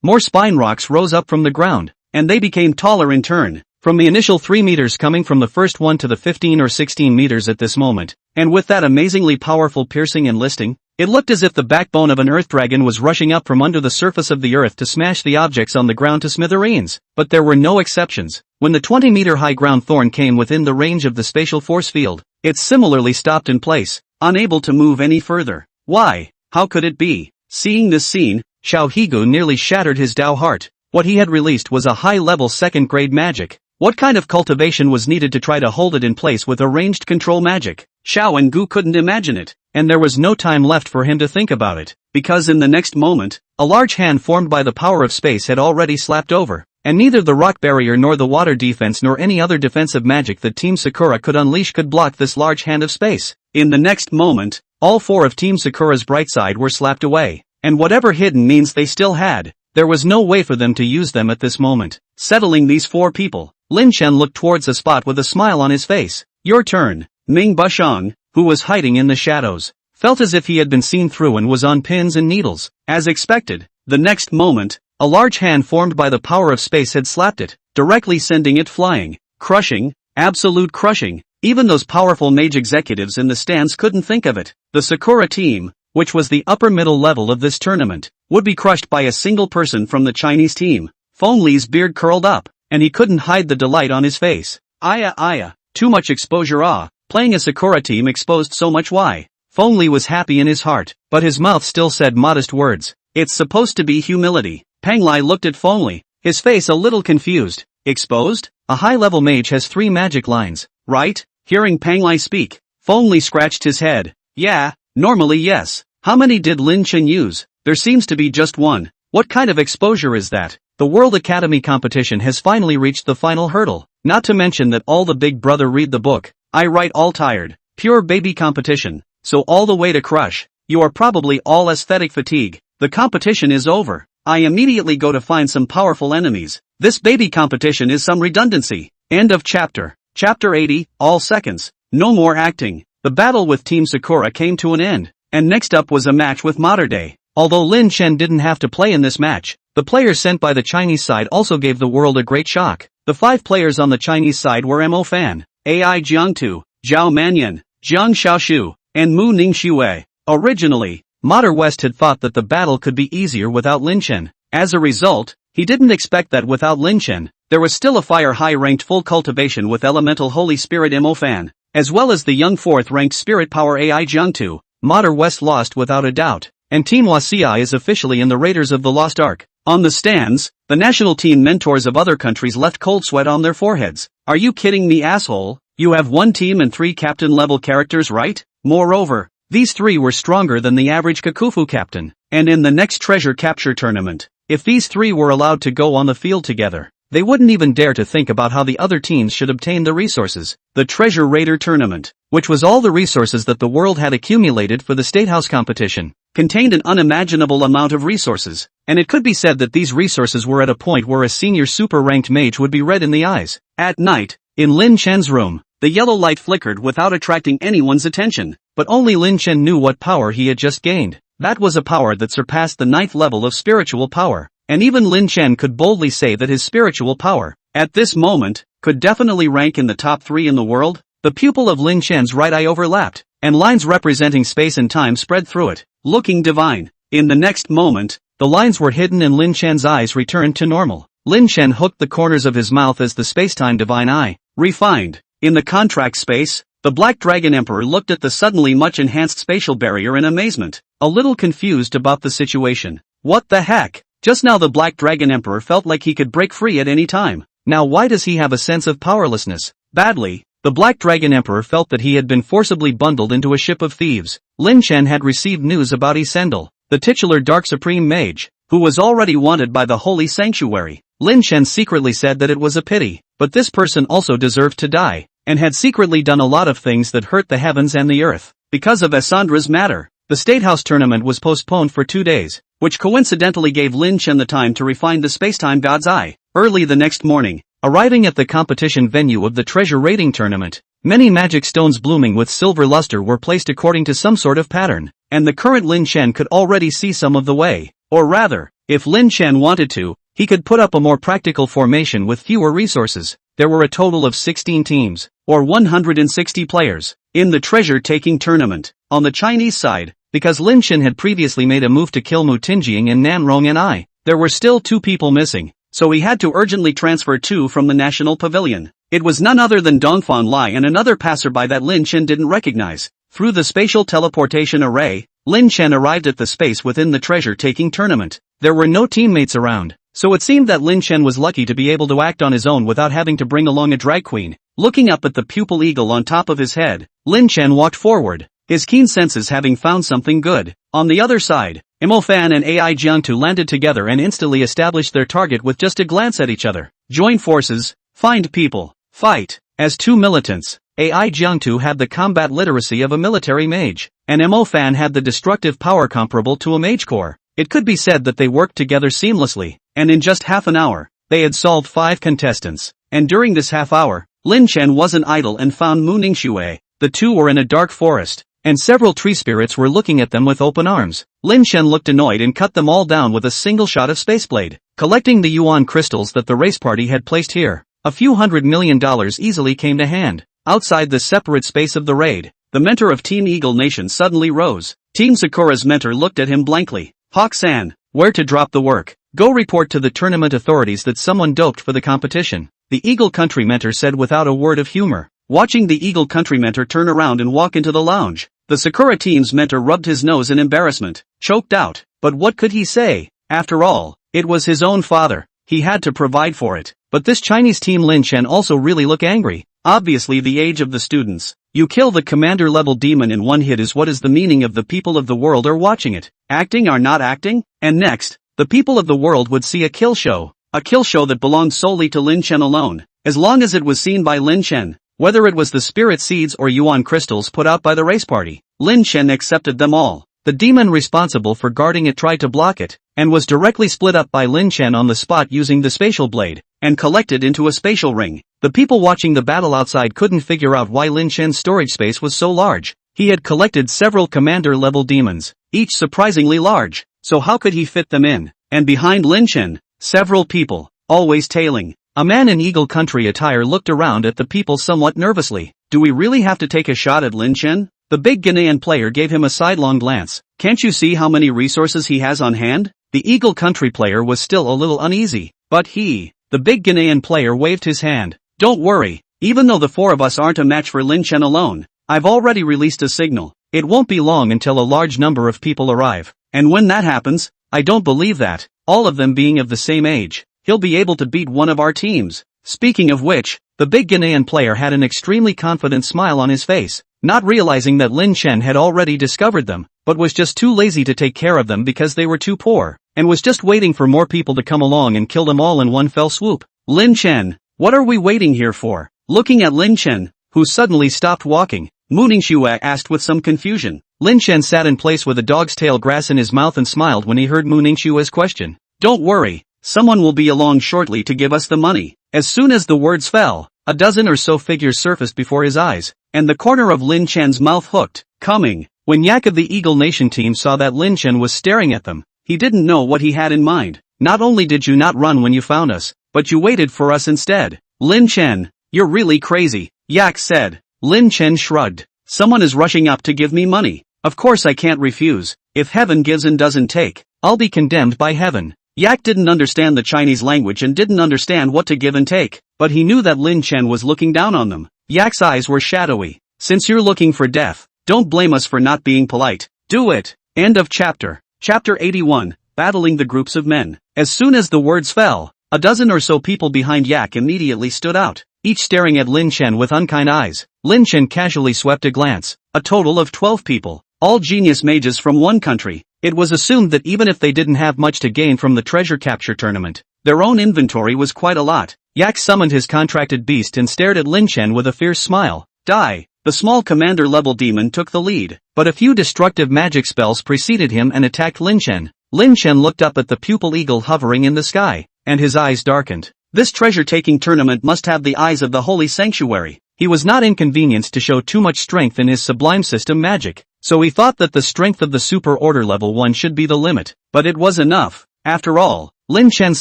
S1: More spine rocks rose up from the ground, and they became taller in turn, from the initial 3 meters coming from the first one to the 15 or 16 meters at this moment, and with that amazingly powerful piercing and listing, it looked as if the backbone of an earth dragon was rushing up from under the surface of the earth to smash the objects on the ground to smithereens. But there were no exceptions. When the 20-meter high ground thorn came within the range of the spatial force field, it similarly stopped in place, unable to move any further. Why? How could it be? Seeing this scene, Xiao Higu nearly shattered his Dao heart. What he had released was a high-level second-grade magic. What kind of cultivation was needed to try to hold it in place with a ranged control magic? Xiao and Gu couldn't imagine it, and there was no time left for him to think about it, because in the next moment, a large hand formed by the power of space had already slapped over, and neither the rock barrier nor the water defense nor any other defensive magic that Team Sakura could unleash could block this large hand of space. In the next moment, all 4 of Team Sakura's bright side were slapped away, and whatever hidden means they still had, there was no way for them to use them at this moment. Settling these 4 people, Lin Chen looked towards a spot with a smile on his face. Your turn. Ming Bushang, who was hiding in the shadows, felt as if he had been seen through and was on pins and needles. As expected, the next moment, a large hand formed by the power of space had slapped it, directly sending it flying. Crushing, absolute crushing. Even those powerful mage executives in the stands couldn't think of it. The Sakura team, which was the upper middle level of this tournament, would be crushed by a single person from the Chinese team. Feng Li's beard curled up, and he couldn't hide the delight on his face. Aya, too much exposure. Playing a Sakura team exposed so much. Why? Fengli was happy in his heart, but his mouth still said modest words. It's supposed to be humility. Panglai looked at Fengli, his face a little confused. Exposed? A high-level mage has 3 magic lines, right? Hearing Panglai speak, Fengli scratched his head. Yeah, normally yes. How many did Lin Chen use? There seems to be just 1. What kind of exposure is that? The World Academy competition has finally reached the final hurdle. Not to mention that all the big brother read the book. I write all tired. Pure baby competition. So all the way to crush. You are probably all aesthetic fatigue. The competition is over. I immediately go to find some powerful enemies. This baby competition is some redundancy. End of chapter. Chapter 80, all seconds. No more acting. The battle with Team Sakura came to an end. And next up was a match with Modern Day. Although Lin Chen didn't have to play in this match, the players sent by the Chinese side also gave the world a great shock. The 5 players on the Chinese side were Mo Fan, Ai Jiangtu, Zhao Manyan, Jiang Xiaoshu, and Mu Ningxue. Originally, Modern West had thought that the battle could be easier without Lin Chen. As a result, he didn't expect that without Lin Chen, there was still a fire high-ranked full cultivation with elemental holy spirit Mo Fan, as well as the young 4th-ranked spirit power Ai Jiangtu. Modern West lost without a doubt, and Team Wasia is officially in the Raiders of the Lost Ark. On the stands, the national team mentors of other countries left cold sweat on their foreheads. Are you kidding me, asshole? You have 1 team and 3 captain-level characters, right? Moreover, these 3 were stronger than the average Kakufu captain, and in the next treasure capture tournament, if these 3 were allowed to go on the field together, they wouldn't even dare to think about how the other teams should obtain the resources. The Treasure Raider Tournament, which was all the resources that the world had accumulated for the State House competition, contained an unimaginable amount of resources, and it could be said that these resources were at a point where a senior super-ranked mage would be red in the eyes. At night, in Lin Chen's room, the yellow light flickered without attracting anyone's attention, but only Lin Chen knew what power he had just gained. That was a power that surpassed the 9th level of spiritual power, and even Lin Chen could boldly say that his spiritual power, at this moment, could definitely rank in the top 3 in the world. The pupil of Lin Chen's right eye overlapped, and lines representing space and time spread through it, looking divine. In the next moment, the lines were hidden and Lin Chen's eyes returned to normal. Lin Chen hooked the corners of his mouth as the space-time divine eye refined. In the contract space, the Black Dragon Emperor looked at the suddenly much enhanced spatial barrier in amazement, a little confused about the situation. What the heck? Just now the Black Dragon Emperor felt like he could break free at any time. Now why does he have a sense of powerlessness? Badly, the Black Dragon Emperor felt that he had been forcibly bundled into a ship of thieves. Lin Chen had received news about Isendel, the titular Dark Supreme Mage, who was already wanted by the Holy Sanctuary. Lin Chen secretly said that it was a pity, but this person also deserved to die, and had secretly done a lot of things that hurt the heavens and the earth. Because of Assandra's matter, the State House tournament was postponed for 2 days, which coincidentally gave Lin Chen the time to refine the spacetime god's eye. Early the next morning, arriving at the competition venue of the treasure raiding tournament, many magic stones blooming with silver luster were placed according to some sort of pattern, and the current Lin Chen could already see some of the way. Or rather, if Lin Chen wanted to, he could put up a more practical formation with fewer resources. There were a total of 16 teams, or 160 players, in the treasure-taking tournament. On the Chinese side, because Lin Chen had previously made a move to kill Mu Tinjing and Nanrong and I, there were still 2 people missing, so he had to urgently transfer 2 from the National Pavilion. It was none other than Dongfan Lai and another passerby that Lin Chen didn't recognize. Through the spatial teleportation array, Lin Chen arrived at the space within the treasure-taking tournament. There were no teammates around, so it seemed that Lin Chen was lucky to be able to act on his own without having to bring along a drag queen. Looking up at the pupil eagle on top of his head, Lin Chen walked forward, his keen senses having found something good. On the other side, Mo Fan and Ai Jiangtu landed together and instantly established their target with just a glance at each other. Join forces, find people, fight. As 2 militants, Ai Jiangtu had the combat literacy of a military mage, and Mo Fan had the destructive power comparable to a mage core. It could be said that they worked together seamlessly, and in just half an hour, they had solved 5 contestants. And during this half hour, Lin Chen wasn't idle and found Mu Ningxue. The 2 were in a dark forest, and several tree spirits were looking at them with open arms. Lin Chen looked annoyed and cut them all down with a single shot of Spaceblade. Collecting the yuan crystals that the race party had placed here, a few $100 million easily came to hand. Outside the separate space of the raid, the mentor of Team Eagle Nation suddenly rose. Team Sakura's mentor looked at him blankly. Hawk-san, where to drop the work? Go report to the tournament authorities that someone doped for the competition, the Eagle Country mentor said without a word of humor. Watching the Eagle Country mentor turn around and walk into the lounge, the Sakura team's mentor rubbed his nose in embarrassment, choked out. But what could he say? After all, it was his own father. He had to provide for it. But this Chinese team Lin Chen also really look angry. Obviously the age of the students. You kill the commander level demon in one hit is what is the meaning of the people of the world are watching it. Acting or not acting? And next, the people of the world would see a kill show. A kill show that belonged solely to Lin Chen alone. As long as it was seen by Lin Chen. Whether it was the spirit seeds or yuan crystals put out by the race party, Lin Chen accepted them all. The demon responsible for guarding it tried to block it, and was directly split up by Lin Chen on the spot using the spatial blade, and collected into a spatial ring. The people watching the battle outside couldn't figure out why Lin Chen's storage space was so large. He had collected several commander-level demons, each surprisingly large, so how could he fit them in? And behind Lin Chen, several people, always tailing. A man in Eagle Country attire looked around at the people somewhat nervously. Do we really have to take a shot at Lin Chen? The big Ghanaian player gave him a sidelong glance. Can't you see how many resources he has on hand? The Eagle Country player was still a little uneasy, but the big Ghanaian player waved his hand. Don't worry, even though the four of us aren't a match for Lin Chen alone, I've already released a signal. It won't be long until a large number of people arrive. And when that happens, I don't believe that, all of them being of the same age, he'll be able to beat one of our teams. Speaking of which, the big Ghanaian player had an extremely confident smile on his face, not realizing that Lin Chen had already discovered them, but was just too lazy to take care of them because they were too poor, and was just waiting for more people to come along and kill them all in one fell swoop. Lin Chen, what are we waiting here for? Looking at Lin Chen, who suddenly stopped walking, Mu Ningxue asked with some confusion. Lin Chen sat in place with a dog's tail grass in his mouth and smiled when he heard Mu Ningxue's question. Don't worry, someone will be along shortly to give us the money. As soon as the words fell, a dozen or so figures surfaced before his eyes, and the corner of Lin Chen's mouth hooked. Coming. When Yak of the Eagle Nation team saw that Lin Chen was staring at them, he didn't know what he had in mind. Not only did you not run when you found us, but you waited for us instead. Lin Chen, you're really crazy, Yak said. Lin Chen shrugged. Someone is rushing up to give me money. Of course I can't refuse. If heaven gives and doesn't take, I'll be condemned by heaven. Yak didn't understand the Chinese language and didn't understand what to give and take, but he knew that Lin Chen was looking down on them. Yak's eyes were shadowy. Since you're looking for death, don't blame us for not being polite. Do it. End of chapter. Chapter 81, Battling the Groups of Men. As soon as the words fell, a dozen or so people behind Yak immediately stood out, each staring at Lin Chen with unkind eyes. Lin Chen casually swept a glance. A total of 12 people, all genius mages from one country. It was assumed that even if they didn't have much to gain from the treasure capture tournament, their own inventory was quite a lot. Yak summoned his contracted beast and stared at Lin Chen with a fierce smile. Die! The small commander-level demon took the lead, but a few destructive magic spells preceded him and attacked Lin Chen. Lin Chen looked up at the pupil eagle hovering in the sky, and his eyes darkened. This treasure-taking tournament must have the eyes of the holy sanctuary. He was not inconvenienced to show too much strength in his sublime system magic, so he thought that the strength of the super order level 1 should be the limit, but it was enough. After all, Lin Chen's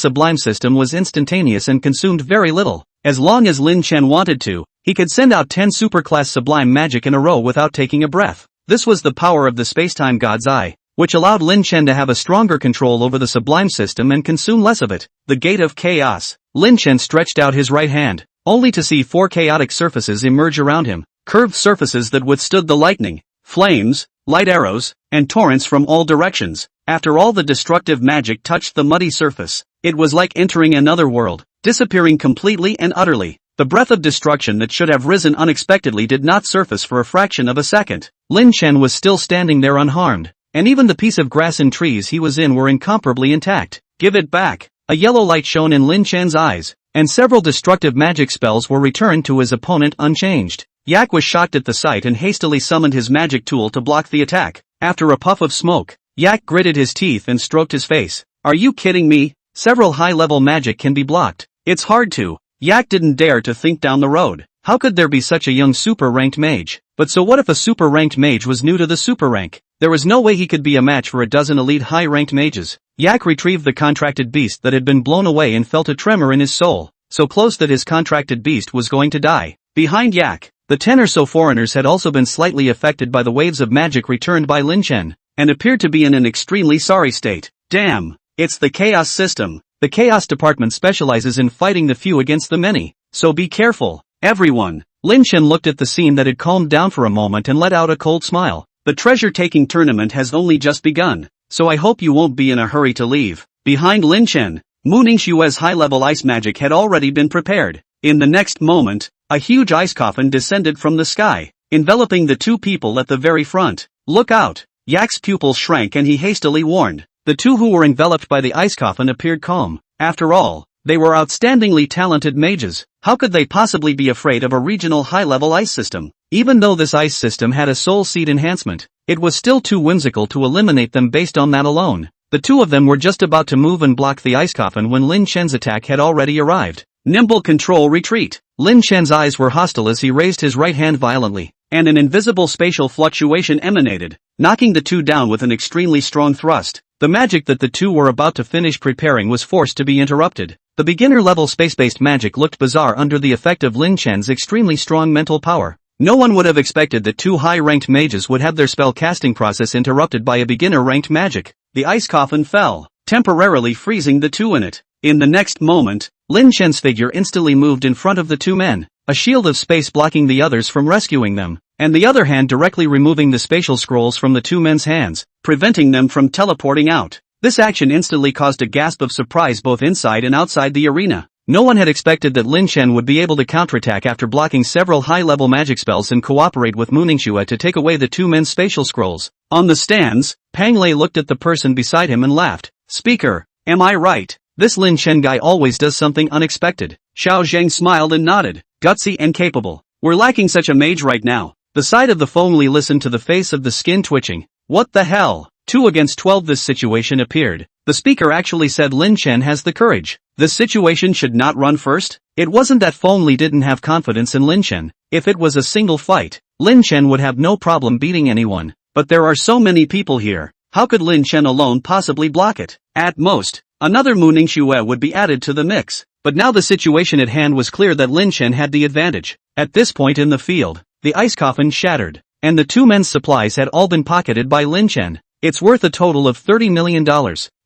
S1: sublime system was instantaneous and consumed very little. As long as Lin Chen wanted to, he could send out 10 superclass sublime magic in a row without taking a breath. This was the power of the spacetime god's eye, which allowed Lin Chen to have a stronger control over the sublime system and consume less of it. The gate of chaos. Lin Chen stretched out his right hand, only to see 4 chaotic surfaces emerge around him, curved surfaces that withstood the lightning, flames, light arrows, and torrents from all directions. After all the destructive magic touched the muddy surface, it was like entering another world, disappearing completely and utterly. The breath of destruction that should have risen unexpectedly did not surface for a fraction of a second. Lin Chen was still standing there unharmed, and even the piece of grass and trees he was in were incomparably intact. Give it back. A yellow light shone in Lin Chen's eyes, and several destructive magic spells were returned to his opponent unchanged. Yak was shocked at the sight and hastily summoned his magic tool to block the attack. After a puff of smoke, Yak gritted his teeth and stroked his face. Are you kidding me? Several high-level magic can be blocked. It's hard to. Yak didn't dare to think down the road. How could there be such a young super-ranked mage? But so what if a super-ranked mage was new to the super rank? There was no way he could be a match for a dozen elite high-ranked mages. Yak retrieved the contracted beast that had been blown away and felt a tremor in his soul, so close that his contracted beast was going to die. Behind Yak, the 10 or so foreigners had also been slightly affected by the waves of magic returned by Lin Chen, and appeared to be in an extremely sorry state. Damn! It's the chaos system. The chaos department specializes in fighting the few against the many, so be careful, everyone. Lin Chen looked at the scene that had calmed down for a moment and let out a cold smile. The treasure-taking tournament has only just begun, so I hope you won't be in a hurry to leave. Behind Lin Chen, Mu Ningxue's high-level ice magic had already been prepared. In the next moment, a huge ice coffin descended from the sky, enveloping the two people at the very front. Look out! Yak's pupils shrank and he hastily warned. The two who were enveloped by the ice coffin appeared calm. After all, they were outstandingly talented mages. How could they possibly be afraid of a regional high-level ice system? Even though this ice system had a soul seed enhancement, it was still too whimsical to eliminate them based on that alone. The two of them were just about to move and block the ice coffin when Lin Chen's attack had already arrived. Nimble control retreat. Lin Chen's eyes were hostile as he raised his right hand violently, and an invisible spatial fluctuation emanated, knocking the two down with an extremely strong thrust. The magic that the two were about to finish preparing was forced to be interrupted. The beginner-level space-based magic looked bizarre under the effect of Lin Chen's extremely strong mental power. No one would have expected that two high-ranked mages would have their spell-casting process interrupted by a beginner-ranked magic. The ice coffin fell, temporarily freezing the two in it. In the next moment, Lin Chen's figure instantly moved in front of the two men, a shield of space blocking the others from rescuing them, and the other hand directly removing the spatial scrolls from the two men's hands, preventing them from teleporting out. This action instantly caused a gasp of surprise both inside and outside the arena. No one had expected that Lin Chen would be able to counterattack after blocking several high-level magic spells and cooperate with Mu Ningxue to take away the two men's spatial scrolls. On the stands, Pang Lei looked at the person beside him and laughed. Speaker, am I right? This Lin Chen guy always does something unexpected. Xiao Zheng smiled and nodded. Gutsy and capable. We're lacking such a mage right now. The side of the Feng Li listened to the face of the skin twitching. What the hell? 2 against 12 this situation appeared. The speaker actually said Lin Chen has the courage. This situation should not run first? It wasn't that Feng Li didn't have confidence in Lin Chen. If it was a single fight, Lin Chen would have no problem beating anyone. But there are so many people here. How could Lin Chen alone possibly block it? At most, another Mu Ningxue would be added to the mix. But now the situation at hand was clear that Lin Chen had the advantage. At this point in the field, the ice coffin shattered, and the two men's supplies had all been pocketed by Lin Chen. It's worth a total of $30 million,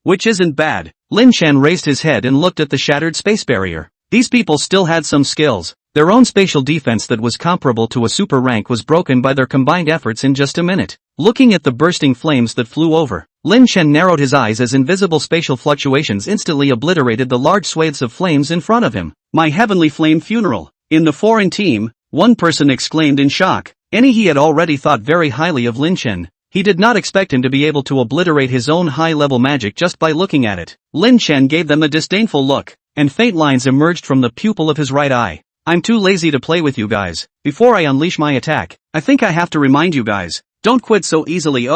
S1: which isn't bad. Lin Chen raised his head and looked at the shattered space barrier. These people still had some skills. Their own spatial defense that was comparable to a super rank was broken by their combined efforts in just a minute. Looking at the bursting flames that flew over, Lin Chen narrowed his eyes as invisible spatial fluctuations instantly obliterated the large swathes of flames in front of him. My heavenly flame funeral. In the foreign team, one person exclaimed in shock. He had already thought very highly of Lin Chen. He did not expect him to be able to obliterate his own high-level magic just by looking at it. Lin Chen gave them a disdainful look, and faint lines emerged from the pupil of his right eye. I'm too lazy to play with you guys. Before I unleash my attack, I think I have to remind you guys, don't quit so easily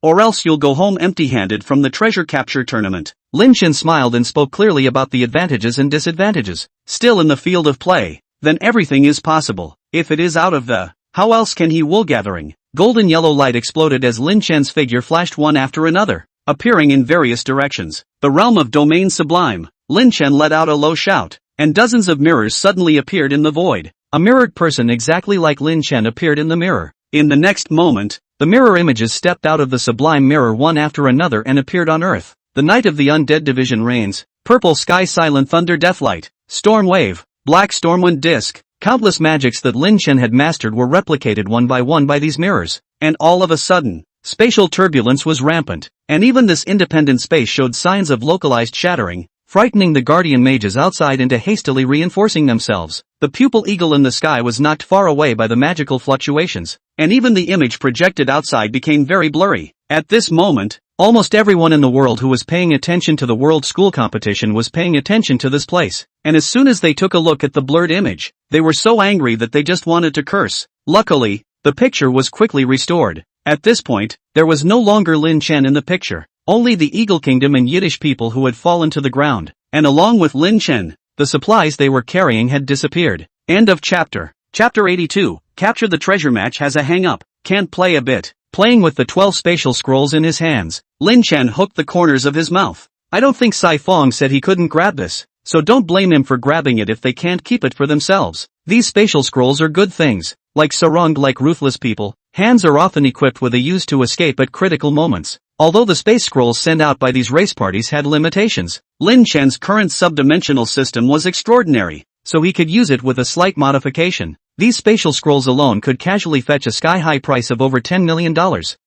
S1: or else you'll go home empty-handed from the treasure capture tournament. Lin Chen smiled and spoke clearly about the advantages and disadvantages. Still in the field of play, then everything is possible. If it is out of the, how else can he wool gathering? Golden yellow light exploded as Lin Chen's figure flashed one after another, appearing in various directions. The realm of domain sublime. Lin Chen let out a low shout, and dozens of mirrors suddenly appeared in the void. A mirrored person exactly like Lin Chen appeared in the mirror. In the next moment, the mirror images stepped out of the sublime mirror one after another and appeared on Earth. The Night of the Undead Division reigns. Purple sky, silent thunder, deathlight, storm wave, black stormwind disc. Countless magics that Lin Chen had mastered were replicated one by these mirrors, and all of a sudden, spatial turbulence was rampant, and even this independent space showed signs of localized shattering, frightening the guardian mages outside into hastily reinforcing themselves. The pupil eagle in the sky was knocked far away by the magical fluctuations, and even the image projected outside became very blurry. At this moment, almost everyone in the world who was paying attention to the World School Competition was paying attention to this place, and as soon as they took a look at the blurred image, they were so angry that they just wanted to curse. Luckily, the picture was quickly restored. At this point, there was no longer Lin Chen in the picture, only the Eagle Kingdom and Yiddish people who had fallen to the ground, and along with Lin Chen, the supplies they were carrying had disappeared. End of chapter. Chapter 82, Capture the Treasure Match has a hang-up, can't play a bit. Playing with the 12 spatial scrolls in his hands, Lin Chen hooked the corners of his mouth. I don't think Sai Fong said he couldn't grab this, so don't blame him for grabbing it if they can't keep it for themselves. These spatial scrolls are good things, like Sarong like ruthless people, Hands are often equipped with a use to escape at critical moments. Although the space scrolls sent out by these race parties had limitations, Lin Chen's current subdimensional system was extraordinary, so he could use it with a slight modification. These spatial scrolls alone could casually fetch a sky-high price of over $10 million.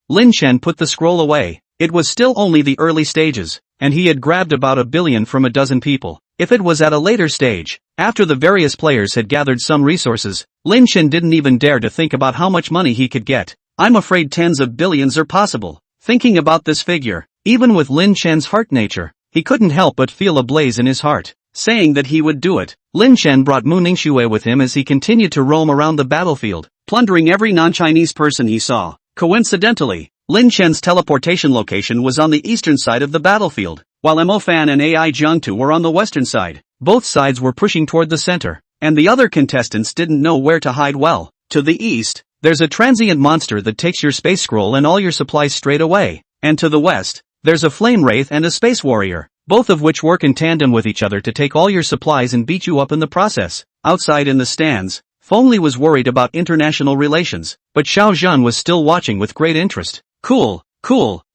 S1: Lin Chen put the scroll away. It was still only the early stages, and he had grabbed about $1 billion from a dozen people. If it was at a later stage, after the various players had gathered some resources, Lin Chen didn't even dare to think about how much money he could get. I'm afraid tens of billions are possible. Thinking about this figure, even with Lin Chen's heart nature, he couldn't help but feel a blaze in his heart, saying that he would do it. Lin Chen brought Mu Ningxue with him as he continued to roam around the battlefield, plundering every non-Chinese person he saw. Coincidentally, Lin Chen's teleportation location was on the eastern side of the battlefield, while Mo Fan and Ai Jiangtu were on the western side. Both sides were pushing toward the center, and the other contestants didn't know where to hide well. To the east, there's a transient monster that takes your space scroll and all your supplies straight away, and to the west, there's a flame wraith and a space warrior, both of which work in tandem with each other to take all your supplies and beat you up in the process. Outside in the stands, Fengli was worried about international relations, but Xiao Zhan was still watching with great interest. Cool.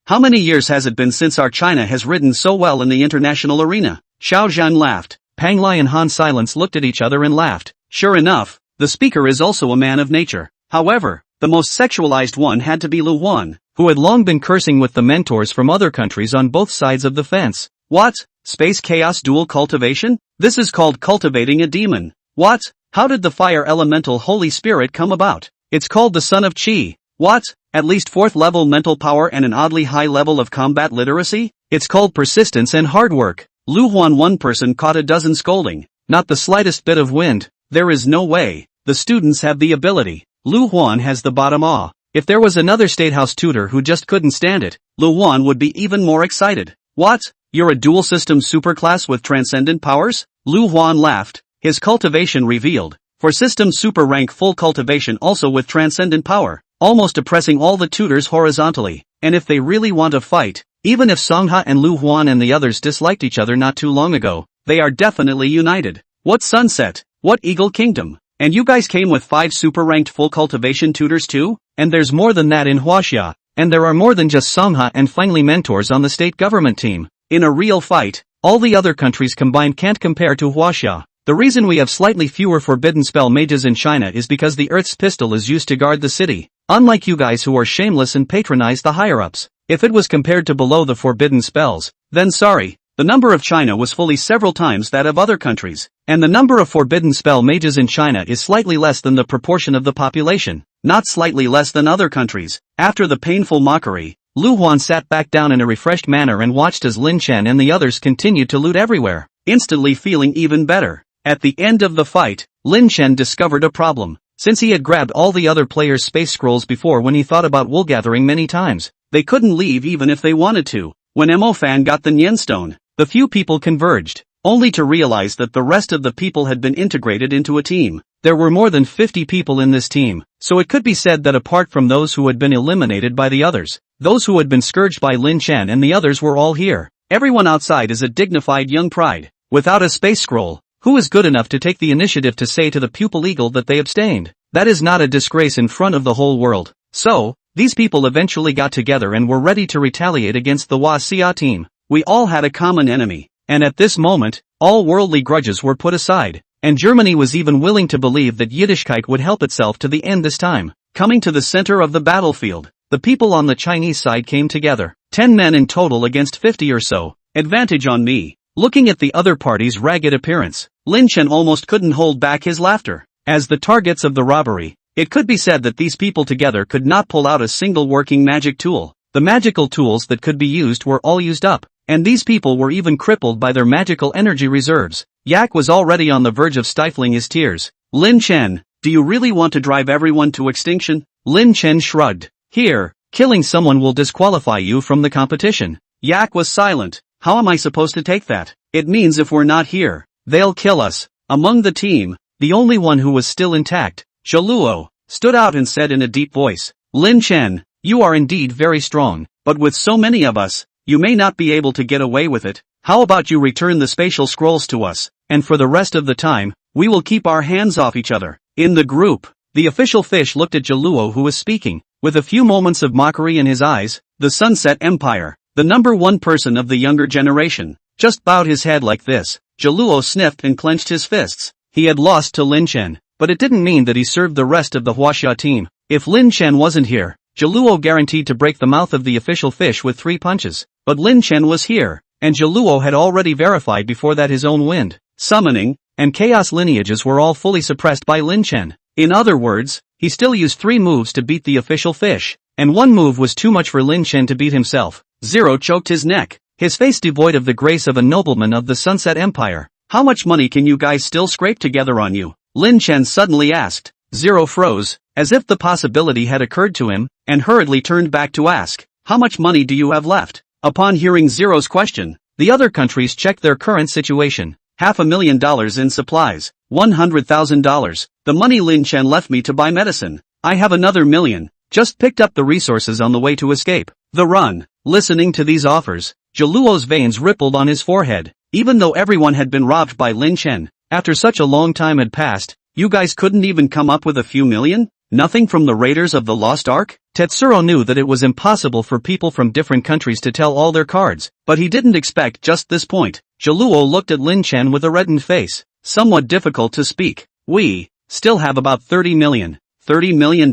S1: How many years has it been since our China has ridden so well in the international arena? Xiao Zhan laughed. Pang Lai and Han Silence looked at each other and laughed. Sure enough, the speaker is also a man of nature. However, the most sexualized one had to be Lu Huan, who had long been cursing with the mentors from other countries on both sides of the fence. What? Space chaos dual cultivation? This is called cultivating a demon. What? How did the fire elemental Holy Spirit come about? It's called the Son of Qi. What? At least 4th level mental power and an oddly high level of combat literacy? It's called persistence and hard work. Lu Huan. One person caught a dozen scolding. Not the slightest bit of wind. There is no way. The students have the ability. Lu Huan has the bottom awe. If there was another statehouse tutor who just couldn't stand it, Lu Huan would be even more excited. What? You're a dual system superclass with transcendent powers? Lu Huan laughed. His cultivation revealed. For system super rank full cultivation also with transcendent power, almost oppressing all the tutors horizontally. And if they really want to fight, even if Songha and Lu Huan and the others disliked each other not too long ago, they are definitely united. What sunset? What Eagle Kingdom? And you guys came with 5 super-ranked full cultivation tutors too? And there's more than that in Huaxia, and there are more than just Songha and Fengli mentors on the state government team. In a real fight, all the other countries combined can't compare to Huaxia. The reason we have slightly fewer forbidden spell mages in China is because the Earth's pistol is used to guard the city, unlike you guys who are shameless and patronize the higher-ups. If it was compared to below the forbidden spells, then sorry. The number of China was fully several times that of other countries, and the number of forbidden spell mages in China is slightly less than the proportion of the population, not slightly less than other countries. After the painful mockery, Lu Huan sat back down in a refreshed manner and watched as Lin Chen and the others continued to loot everywhere, instantly feeling even better. At the end of the fight, Lin Chen discovered a problem. Since he had grabbed all the other players' space scrolls before when he thought about wool gathering many times, they couldn't leave even if they wanted to. When Mo Fan got the Nian Stone, the few people converged, only to realize that the rest of the people had been integrated into a team. There were more than 50 people in this team, so it could be said that apart from those who had been eliminated by the others, those who had been scourged by Lin Chen and the others were all here. Everyone outside is a dignified young pride. Without a space scroll, who is good enough to take the initiative to say to the pupil eagle that they abstained? That is not a disgrace in front of the whole world. So, these people eventually got together and were ready to retaliate against the Huaxia team. We all had a common enemy, and at this moment, all worldly grudges were put aside, and Germany was even willing to believe that Yiddishkeit would help itself to the end this time. Coming to the center of the battlefield, the people on the Chinese side came together, 10 men in total against 50 or so. Advantage on me. Looking at the other party's ragged appearance, Lin Chen almost couldn't hold back his laughter. As the targets of the robbery, it could be said that these people together could not pull out a single working magic tool. The magical tools that could be used were all used up, and these people were even crippled by their magical energy reserves. Yak was already on the verge of stifling his tears. Lin Chen, do you really want to drive everyone to extinction? Lin Chen shrugged. Here, killing someone will disqualify you from the competition. Yak was silent. How am I supposed to take that? It means if we're not here, they'll kill us. Among the team, the only one who was still intact, Zheluo, stood out and said in a deep voice, Lin Chen, you are indeed very strong, but with so many of us, you may not be able to get away with it. How about you return the spatial scrolls to us, and for the rest of the time, we will keep our hands off each other. In the group, the official fish looked at Zheluo who was speaking. with a few moments of mockery in his eyes. The Sunset Empire, the number one person of the younger generation, just bowed his head like this. Jaluo sniffed and clenched his fists. He had lost to Lin Chen, but it didn't mean that he served the rest of the Huaxia team. If Lin Chen wasn't here, Jaluo guaranteed to break the mouth of the official fish with 3 punches. But Lin Chen was here, and Jaluo had already verified before that his own wind, summoning, and chaos lineages were all fully suppressed by Lin Chen. In other words, he still used 3 moves to beat the official fish, and 1 move was too much for Lin Chen to beat himself. Zero choked his neck, his face devoid of the grace of a nobleman of the Sunset Empire. How much money can you guys still scrape together on you? Lin Chen suddenly asked. Zero froze, as if the possibility had occurred to him, and hurriedly turned back to ask, how much money do you have left? Upon hearing Zero's question, the other countries checked their current situation. $500,000 in supplies, $100,000, the money Lin Chen left me to buy medicine. I have another $1,000,000, just picked up the resources on the way to escape. The run. Listening to these offers, Jaluo's veins rippled on his forehead. Even though everyone had been robbed by Lin Chen, after such a long time had passed, you guys couldn't even come up with a few million? Nothing from the Raiders of the Lost Ark? Tetsuro knew that it was impossible for people from different countries to tell all their cards, but he didn't expect just this point. Jaluo looked at Lin Chen with a reddened face, somewhat difficult to speak. We still have about 30 million. $30 million?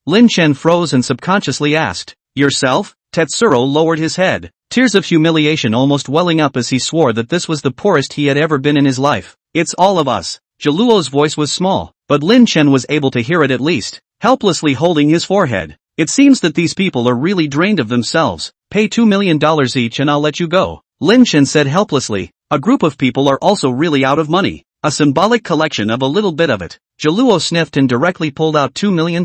S1: Lin Chen froze and subconsciously asked, yourself? Tetsuro lowered his head, tears of humiliation almost welling up as he swore that this was the poorest he had ever been in his life. It's all of us. Jaluo's voice was small, but Lin Chen was able to hear it at least, helplessly holding his forehead. It seems that these people are really drained of themselves. Pay $2 million each and I'll let you go. Lin Chen said helplessly. A group of people are also really out of money. A symbolic collection of a little bit of it. Jaluo sniffed and directly pulled out $2 million,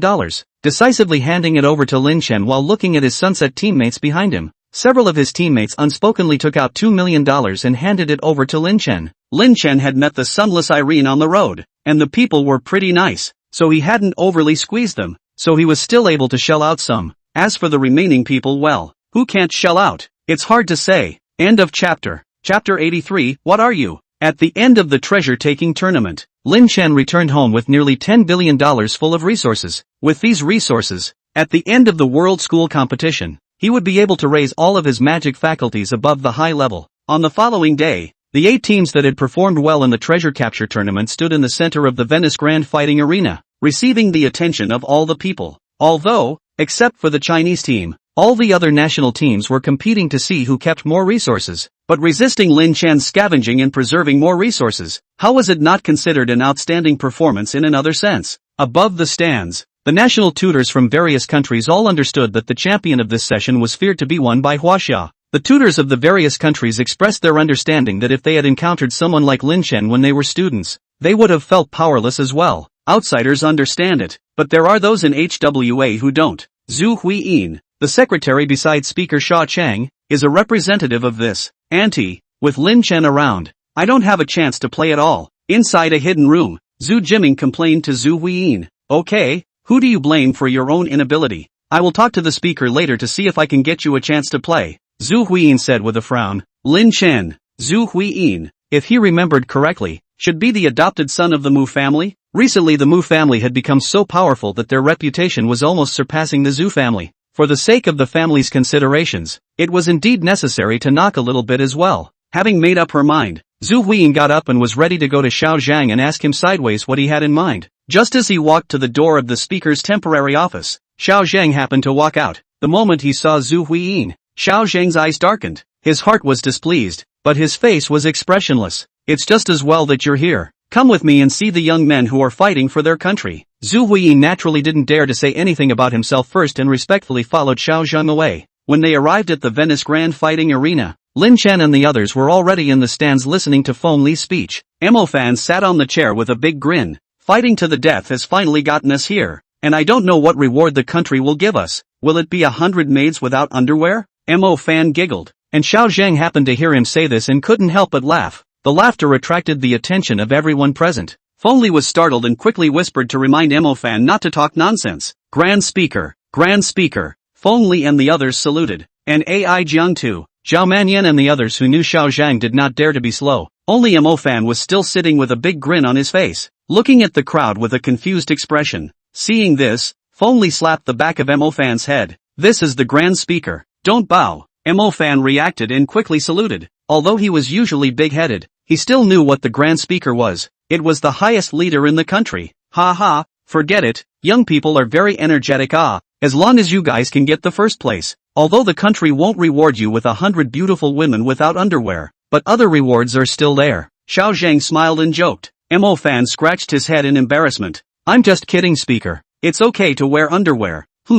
S1: decisively handing it over to Lin Chen while looking at his Sunset teammates behind him. Several of his teammates unspokenly took out $2 million and handed it over to Lin Chen. Lin Chen had met the sunless Irene on the road, and the people were pretty nice, so he hadn't overly squeezed them, so he was still able to shell out some. As for the remaining people, well, who can't shell out? It's hard to say. End of chapter. Chapter 83, what are you? At the end of the treasure-taking tournament, Lin Chen returned home with nearly $10 billion full of resources. With these resources, at the end of the World School competition, he would be able to raise all of his magic faculties above the high level. On the following day, the 8 teams that had performed well in the treasure capture tournament stood in the center of the Venice Grand Fighting Arena, receiving the attention of all the people. Although, except for the Chinese team, all the other national teams were competing to see who kept more resources. But resisting Lin Chen's scavenging and preserving more resources, how was it not considered an outstanding performance in another sense? Above the stands, the national tutors from various countries all understood that the champion of this session was feared to be won by Huaxia. The tutors of the various countries expressed their understanding that if they had encountered someone like Lin Chen when they were students, they would have felt powerless as well. Outsiders understand it, but there are those in HWA who don't. Zhu Huiyin, the secretary beside Speaker Sha Chang, is a representative of this. Auntie, with Lin Chen around, I don't have a chance to play at all. Inside a hidden room, Zhu Jiming complained to Zhu Huiyin. Okay, who do you blame for your own inability? I will talk to the speaker later to see if I can get you a chance to play. Zhu Huiyin said with a frown. Lin Chen, Zhu Huiyin, if he remembered correctly, should be the adopted son of the Mu family. Recently the Mu family had become so powerful that their reputation was almost surpassing the Zhu family. For the sake of the family's considerations, it was indeed necessary to knock a little bit as well. Having made up her mind, Zhu Huiyin got up and was ready to go to Xiao Zhang and ask him sideways what he had in mind. Just as he walked to the door of the speaker's temporary office, Xiao Zhang happened to walk out. The moment he saw Zhu Huiyin, Xiao Zhang's eyes darkened. His heart was displeased, but his face was expressionless. It's just as well that you're here. Come with me and see the young men who are fighting for their country. Zhu Huiyin naturally didn't dare to say anything about himself first and respectfully followed Xiao Zhang away. When they arrived at the Venice Grand Fighting Arena, Lin Chen and the others were already in the stands listening to Feng Li's speech. Mo Fan sat on the chair with a big grin. Fighting to the death has finally gotten us here, and I don't know what reward the country will give us. Will it be 100 maids without underwear? Mo Fan giggled, and Xiao Zhang happened to hear him say this and couldn't help but laugh. The laughter attracted the attention of everyone present. Feng Li was startled and quickly whispered to remind Mo Fan not to talk nonsense. Grand Speaker, Grand Speaker. Feng Li and the others saluted. And Ai Jiang too. Zhao Manyan and the others who knew Xiao Zhang did not dare to be slow. Only Mo Fan was still sitting with a big grin on his face, looking at the crowd with a confused expression. Seeing this, Phonely slapped the back of Mo Fan's head. This is the Grand Speaker. Don't bow. Mo Fan reacted and quickly saluted. Although he was usually big-headed, he still knew what the Grand Speaker was. It was the highest leader in the country. Ha ha, forget it, young people are very energetic as long as you guys can get the first place. Although the country won't reward you with 100 beautiful women without underwear, but other rewards are still there. Xiao Zhang smiled and joked. Mo Fan scratched his head in embarrassment. I'm just kidding, Speaker. It's okay to wear underwear. Ha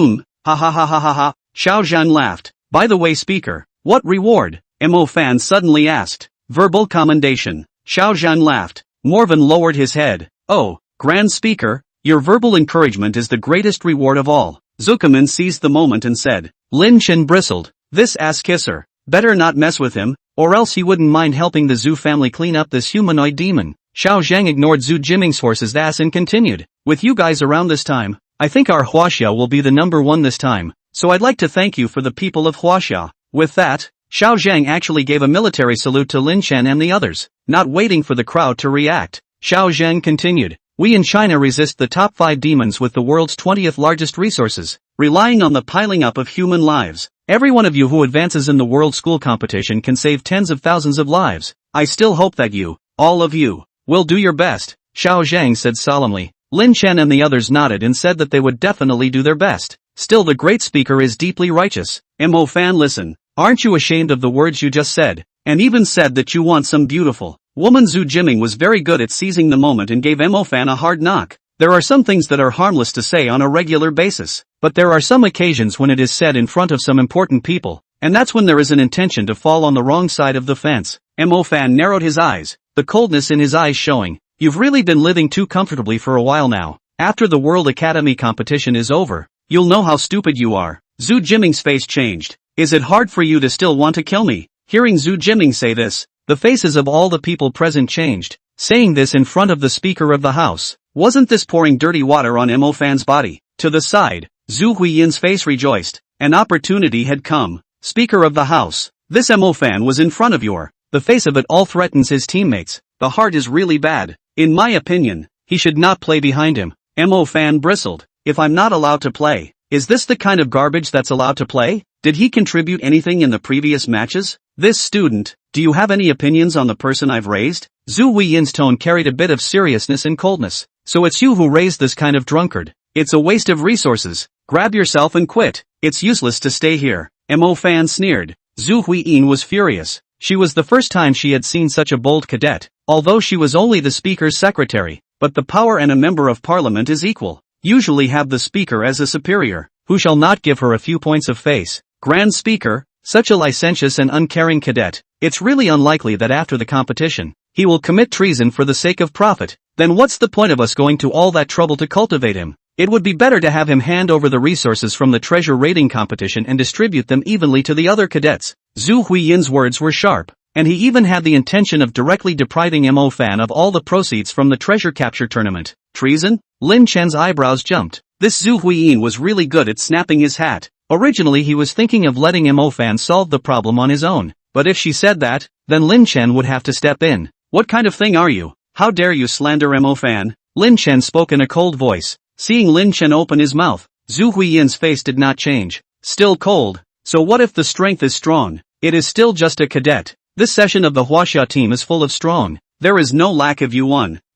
S1: ha ha ha ha ha. Xiao Zhan laughed. By the way, Speaker, what reward? Mo Fan suddenly asked. Verbal commendation. Xiao Zhan laughed. Morvan lowered his head. Oh, Grand Speaker, your verbal encouragement is the greatest reward of all. Zukaman seized the moment and said. Lin Chen bristled. This ass-kisser. Better not mess with him, or else he wouldn't mind helping the Zhu family clean up this humanoid demon. Xiao Zhang ignored Zhu Jiming's horse's ass and continued. With you guys around this time, I think our Huaxia will be the #1 this time, so I'd like to thank you for the people of Huaxia. With that, Xiao Zhang actually gave a military salute to Lin Chen and the others. Not waiting for the crowd to react, Xiao Zhang continued. We in China resist the top 5 demons with the world's 20th largest resources, relying on the piling up of human lives. Every one of you who advances in the world school competition can save tens of thousands of lives. I still hope that you, all of you, will do your best, Xiao Zhang said solemnly. Lin Chen and the others nodded and said that they would definitely do their best. Still, the great speaker is deeply righteous. Mo Fan, listen. Aren't you ashamed of the words you just said? And even said that you want some beautiful woman. Zhu Jiming was very good at seizing the moment and gave Mo Fan a hard knock. There are some things that are harmless to say on a regular basis, but there are some occasions when it is said in front of some important people, and that's when there is an intention to fall on the wrong side of the fence. Mo Fan narrowed his eyes, the coldness in his eyes showing. You've really been living too comfortably for a while now. After the World Academy competition is over, you'll know how stupid you are. Zhu Jiming's face changed. Is it hard for you to still want to kill me? Hearing Zhu Jiming say this, the faces of all the people present changed. Saying this in front of the Speaker of the House, wasn't this pouring dirty water on Mo Fan's body? To the side, Zhu Huiyin's face rejoiced. An opportunity had come. Speaker of the House, this Mo Fan was in front of your. The face of it all threatens his teammates. The heart is really bad. In my opinion, he should not play behind him. Mo Fan bristled. If I'm not allowed to play, is this the kind of garbage that's allowed to play? Did he contribute anything in the previous matches? This student, do you have any opinions on the person I've raised? Zhu Huiyin's tone carried a bit of seriousness and coldness. So it's you who raised this kind of drunkard. It's a waste of resources. Grab yourself and quit. It's useless to stay here. Mo Fan sneered. Zhu Huiyin was furious. She was the first time she had seen such a bold cadet, although she was only the speaker's secretary, but the power and a member of parliament is equal. Usually have the speaker as a superior, who shall not give her a few points of face. Grand Speaker, such a licentious and uncaring cadet, it's really unlikely that after the competition, he will commit treason for the sake of profit. Then what's the point of us going to all that trouble to cultivate him? It would be better to have him hand over the resources from the treasure raiding competition and distribute them evenly to the other cadets. Zhu Huiyin's words were sharp, and he even had the intention of directly depriving Mo Fan of all the proceeds from the treasure capture tournament. Treason? Lin Chen's eyebrows jumped. This Zhu Huiyin was really good at snapping his hat. Originally he was thinking of letting Mo Fan solve the problem on his own, but if she said that, then Lin Chen would have to step in. What kind of thing are you? How dare you slander Mo Fan? Lin Chen spoke in a cold voice. Seeing Lin Chen open his mouth, Zhu Huiyin's face did not change. Still cold. So what if the strength is strong? It is still just a cadet. This session of the Huaxia team is full of strong. There is no lack of you.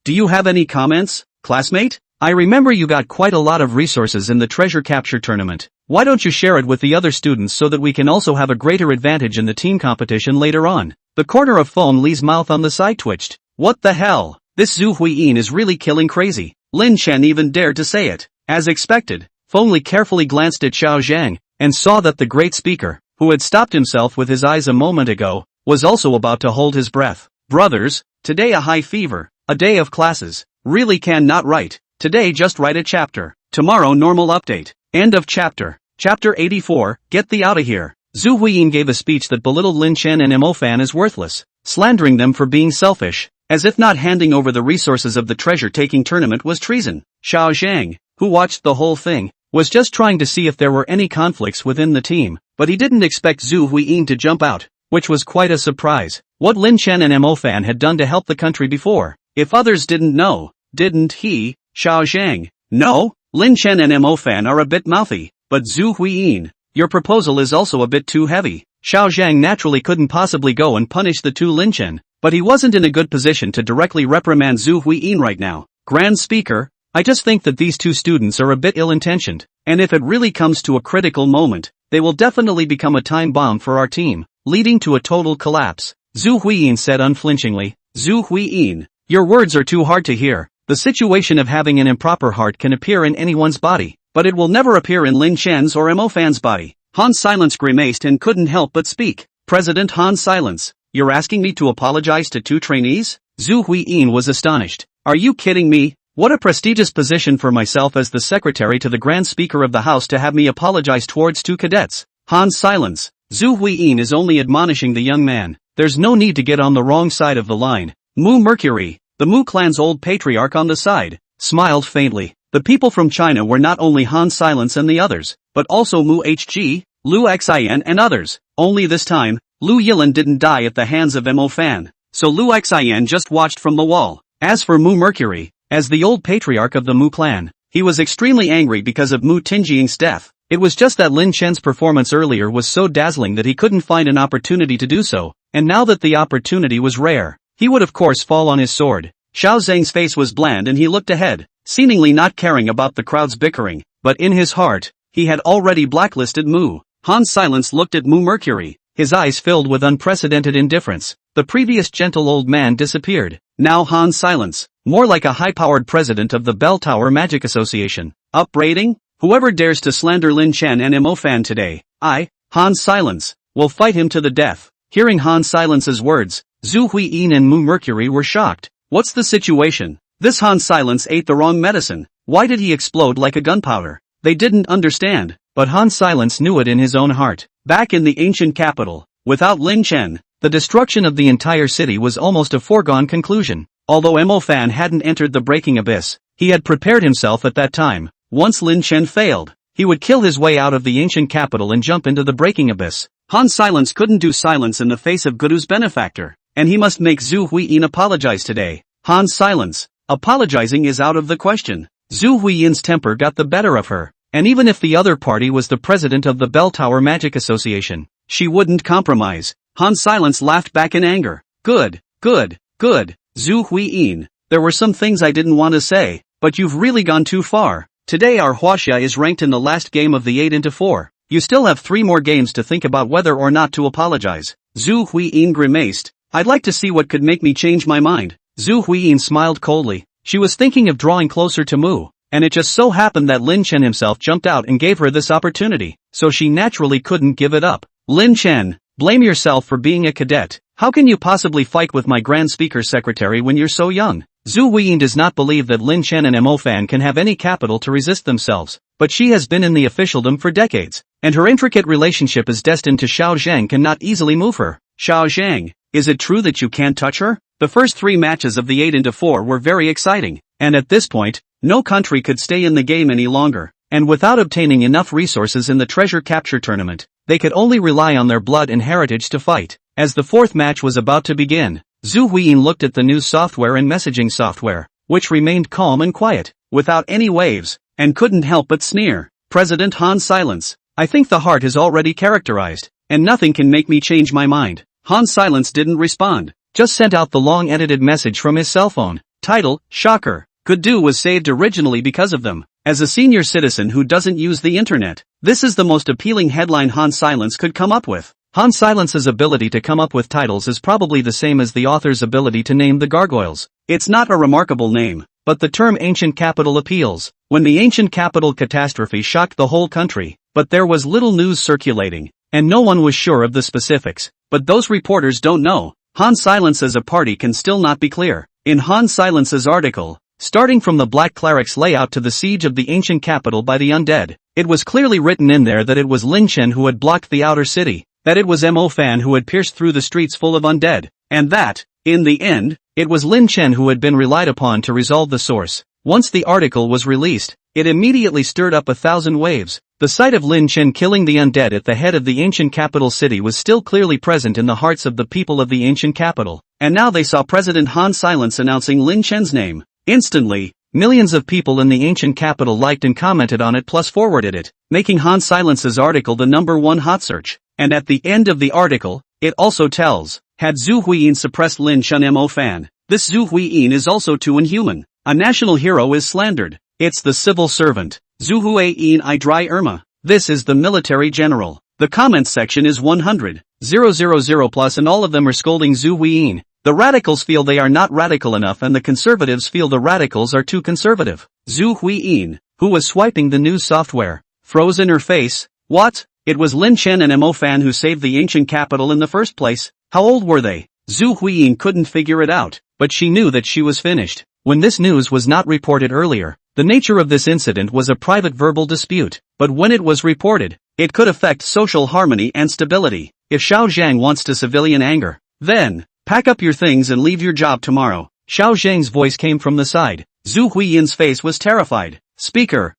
S1: Do you have any comments, classmate? I remember you got quite a lot of resources in the treasure capture tournament. Why don't you share it with the other students so that we can also have a greater advantage in the team competition later on? The corner of Feng Li's mouth on the side twitched. What the hell? This Zhu Huiyin is really killing crazy. Lin Chen even dared to say it. As expected, Feng Li carefully glanced at Xiao Zhang, and saw that the great speaker, who had stopped himself with his eyes a moment ago, was also about to hold his breath. Brothers, today a high fever, a day of classes. Really can not write. Today just write a chapter. Tomorrow normal update. End of chapter. Chapter 84, get thee outta here. Zhu Huiyin gave a speech that belittled Lin Chen and Mo Fan as worthless, slandering them for being selfish, as if not handing over the resources of the treasure-taking tournament was treason. Xiao Zhang, who watched the whole thing, was just trying to see if there were any conflicts within the team, but he didn't expect Zhu Huiyin to jump out, which was quite a surprise. What Lin Chen and Mo Fan had done to help the country before, if others didn't know, didn't he? Xiao Zhang. No? Lin Chen and Mo Fan are a bit mouthy, but Zhu Huiyin, your proposal is also a bit too heavy. Xiao Zhang naturally couldn't possibly go and punish the two Lin Chen, but he wasn't in a good position to directly reprimand Zhu Huiyin right now. Grand Speaker, I just think that these two students are a bit ill-intentioned, and if it really comes to a critical moment, they will definitely become a time bomb for our team, leading to a total collapse. Zhu Huiyin said unflinchingly. Zhu Huiyin, your words are too hard to hear. The situation of having an improper heart can appear in anyone's body, but it will never appear in Lin Chen's or Mo Fan's body. Han Silence grimaced and couldn't help but speak. President Han Silence, you're asking me to apologize to two trainees? Zhu Huiyin was astonished. Are you kidding me? What a prestigious position for myself as the secretary to the Grand Speaker of the House to have me apologize towards two cadets. Han Silence. Zhu Huiyin is only admonishing the young man. There's no need to get on the wrong side of the line. Mu Mercury, the Mu clan's old patriarch on the side, smiled faintly. The people from China were not only Han Silence and the others, but also Mu Hg, Lu Xian and others. Only this time, Lu Yilan didn't die at the hands of Mo Fan, so Lu Xian just watched from the wall. As for Mu Mercury, as the old patriarch of the Mu clan, he was extremely angry because of Mu Tinjiang's death. It was just that Lin Chen's performance earlier was so dazzling that he couldn't find an opportunity to do so, and now that the opportunity was rare, he would of course fall on his sword. Xiao Zhang's face was bland and he looked ahead, seemingly not caring about the crowd's bickering, but in his heart, he had already blacklisted Mu. Han Silence looked at Mu Mercury, his eyes filled with unprecedented indifference. The previous gentle old man disappeared. Now Han Silence, more like a high-powered president of the Bell Tower Magic Association. Upbraiding? Whoever dares to slander Lin Chen and Mo Fan today, I, Han Silence, will fight him to the death. Hearing Han Silence's words, Zhu Huiyin and Mu Mercury were shocked. What's the situation? This Han Silence ate the wrong medicine. Why did he explode like a gunpowder? They didn't understand, but Han Silence knew it in his own heart. Back in the ancient capital, without Lin Chen, the destruction of the entire city was almost a foregone conclusion. Although Mo Fan hadn't entered the breaking abyss, he had prepared himself at that time. Once Lin Chen failed, he would kill his way out of the ancient capital and jump into the breaking abyss. Han Silence couldn't do silence in the face of Gudu's benefactor, and he must make Zhu Huiyin apologize today. Han Silence, apologizing is out of the question. Zhu Huiyin's temper got the better of her, and even if the other party was the president of the Bell Tower Magic Association, she wouldn't compromise. Han Silence laughed back in anger. Good. Zhu Huiyin, there were some things I didn't want to say, but you've really gone too far. Today our Huaxia is ranked in the last game of the 8-4. You still have 3 more games to think about whether or not to apologize. Zhu Huiyin grimaced. I'd like to see what could make me change my mind. Zhu Huiyin smiled coldly. She was thinking of drawing closer to Mu, and it just so happened that Lin Chen himself jumped out and gave her this opportunity, so she naturally couldn't give it up. Lin Chen, blame yourself for being a cadet. How can you possibly fight with my Grand Speaker's secretary when you're so young? Zhu Huiyin does not believe that Lin Chen and Mo Fan can have any capital to resist themselves, but she has been in the officialdom for decades, and her intricate relationship is destined to Xiao Zhang cannot easily move her. Xiao Zhang, is it true that you can't touch her? The first 3 matches of the 8-4 were very exciting, and at this point, no country could stay in the game any longer, and without obtaining enough resources in the treasure capture tournament, they could only rely on their blood and heritage to fight. As the 4th match was about to begin, Zhu Huiyin looked at the news software and messaging software, which remained calm and quiet, without any waves, and couldn't help but sneer. President Han Silence, I think the heart is already characterized, and nothing can make me change my mind. Han Silence didn't respond, just sent out the long edited message from his cell phone. Title, Shocker. Gudu was saved originally because of them. As a senior citizen who doesn't use the internet, this is the most appealing headline Han Silence could come up with. Han Silence's ability to come up with titles is probably the same as the author's ability to name the gargoyles. It's not a remarkable name, but the term ancient capital appeals. When the ancient capital catastrophe shocked the whole country, but there was little news circulating, and no one was sure of the specifics. But those reporters don't know. Han Silence as a party can still not be clear. In Han Silence's article, starting from the Black Cleric's layout to the siege of the ancient capital by the undead, it was clearly written in there that it was Lin Chen who had blocked the outer city, that it was Mo Fan who had pierced through the streets full of undead, and that, in the end, it was Lin Chen who had been relied upon to resolve the source. Once the article was released, it immediately stirred up 1,000 waves. The sight of Lin Chen killing the undead at the head of the ancient capital city was still clearly present in the hearts of the people of the ancient capital, and now they saw President Han Silence announcing Lin Chen's name. Instantly, Millions of people in the ancient capital liked and commented on it plus forwarded it, making Han Silence's article the #1 hot search. And at the end of the article, it also tells, had Zhu Huiyin suppressed Lin Chen Mo fan. This Zhu Huiyin is also too inhuman. A national hero is slandered. It's the civil servant. Zhu Huiyin I dry Irma. This is the military general. The comments section is 100,000 plus and all of them are scolding Zhu Huiyin. The radicals feel they are not radical enough and the conservatives feel the radicals are too conservative. Zhu Huiyin, who was swiping the news software, froze in her face. What? It was Lin Chen and Mo fan who saved the ancient capital in the first place. How old were they? Zhu Huiyin couldn't figure it out, but she knew that she was finished. When this news was not reported earlier, the nature of this incident was a private verbal dispute, but when it was reported, it could affect social harmony and stability. If Xiao Zhang wants to civilian anger, then, pack up your things and leave your job tomorrow. Xiao Zhang's voice came from the side. Zhu Huiyin's face was terrified. Speaker,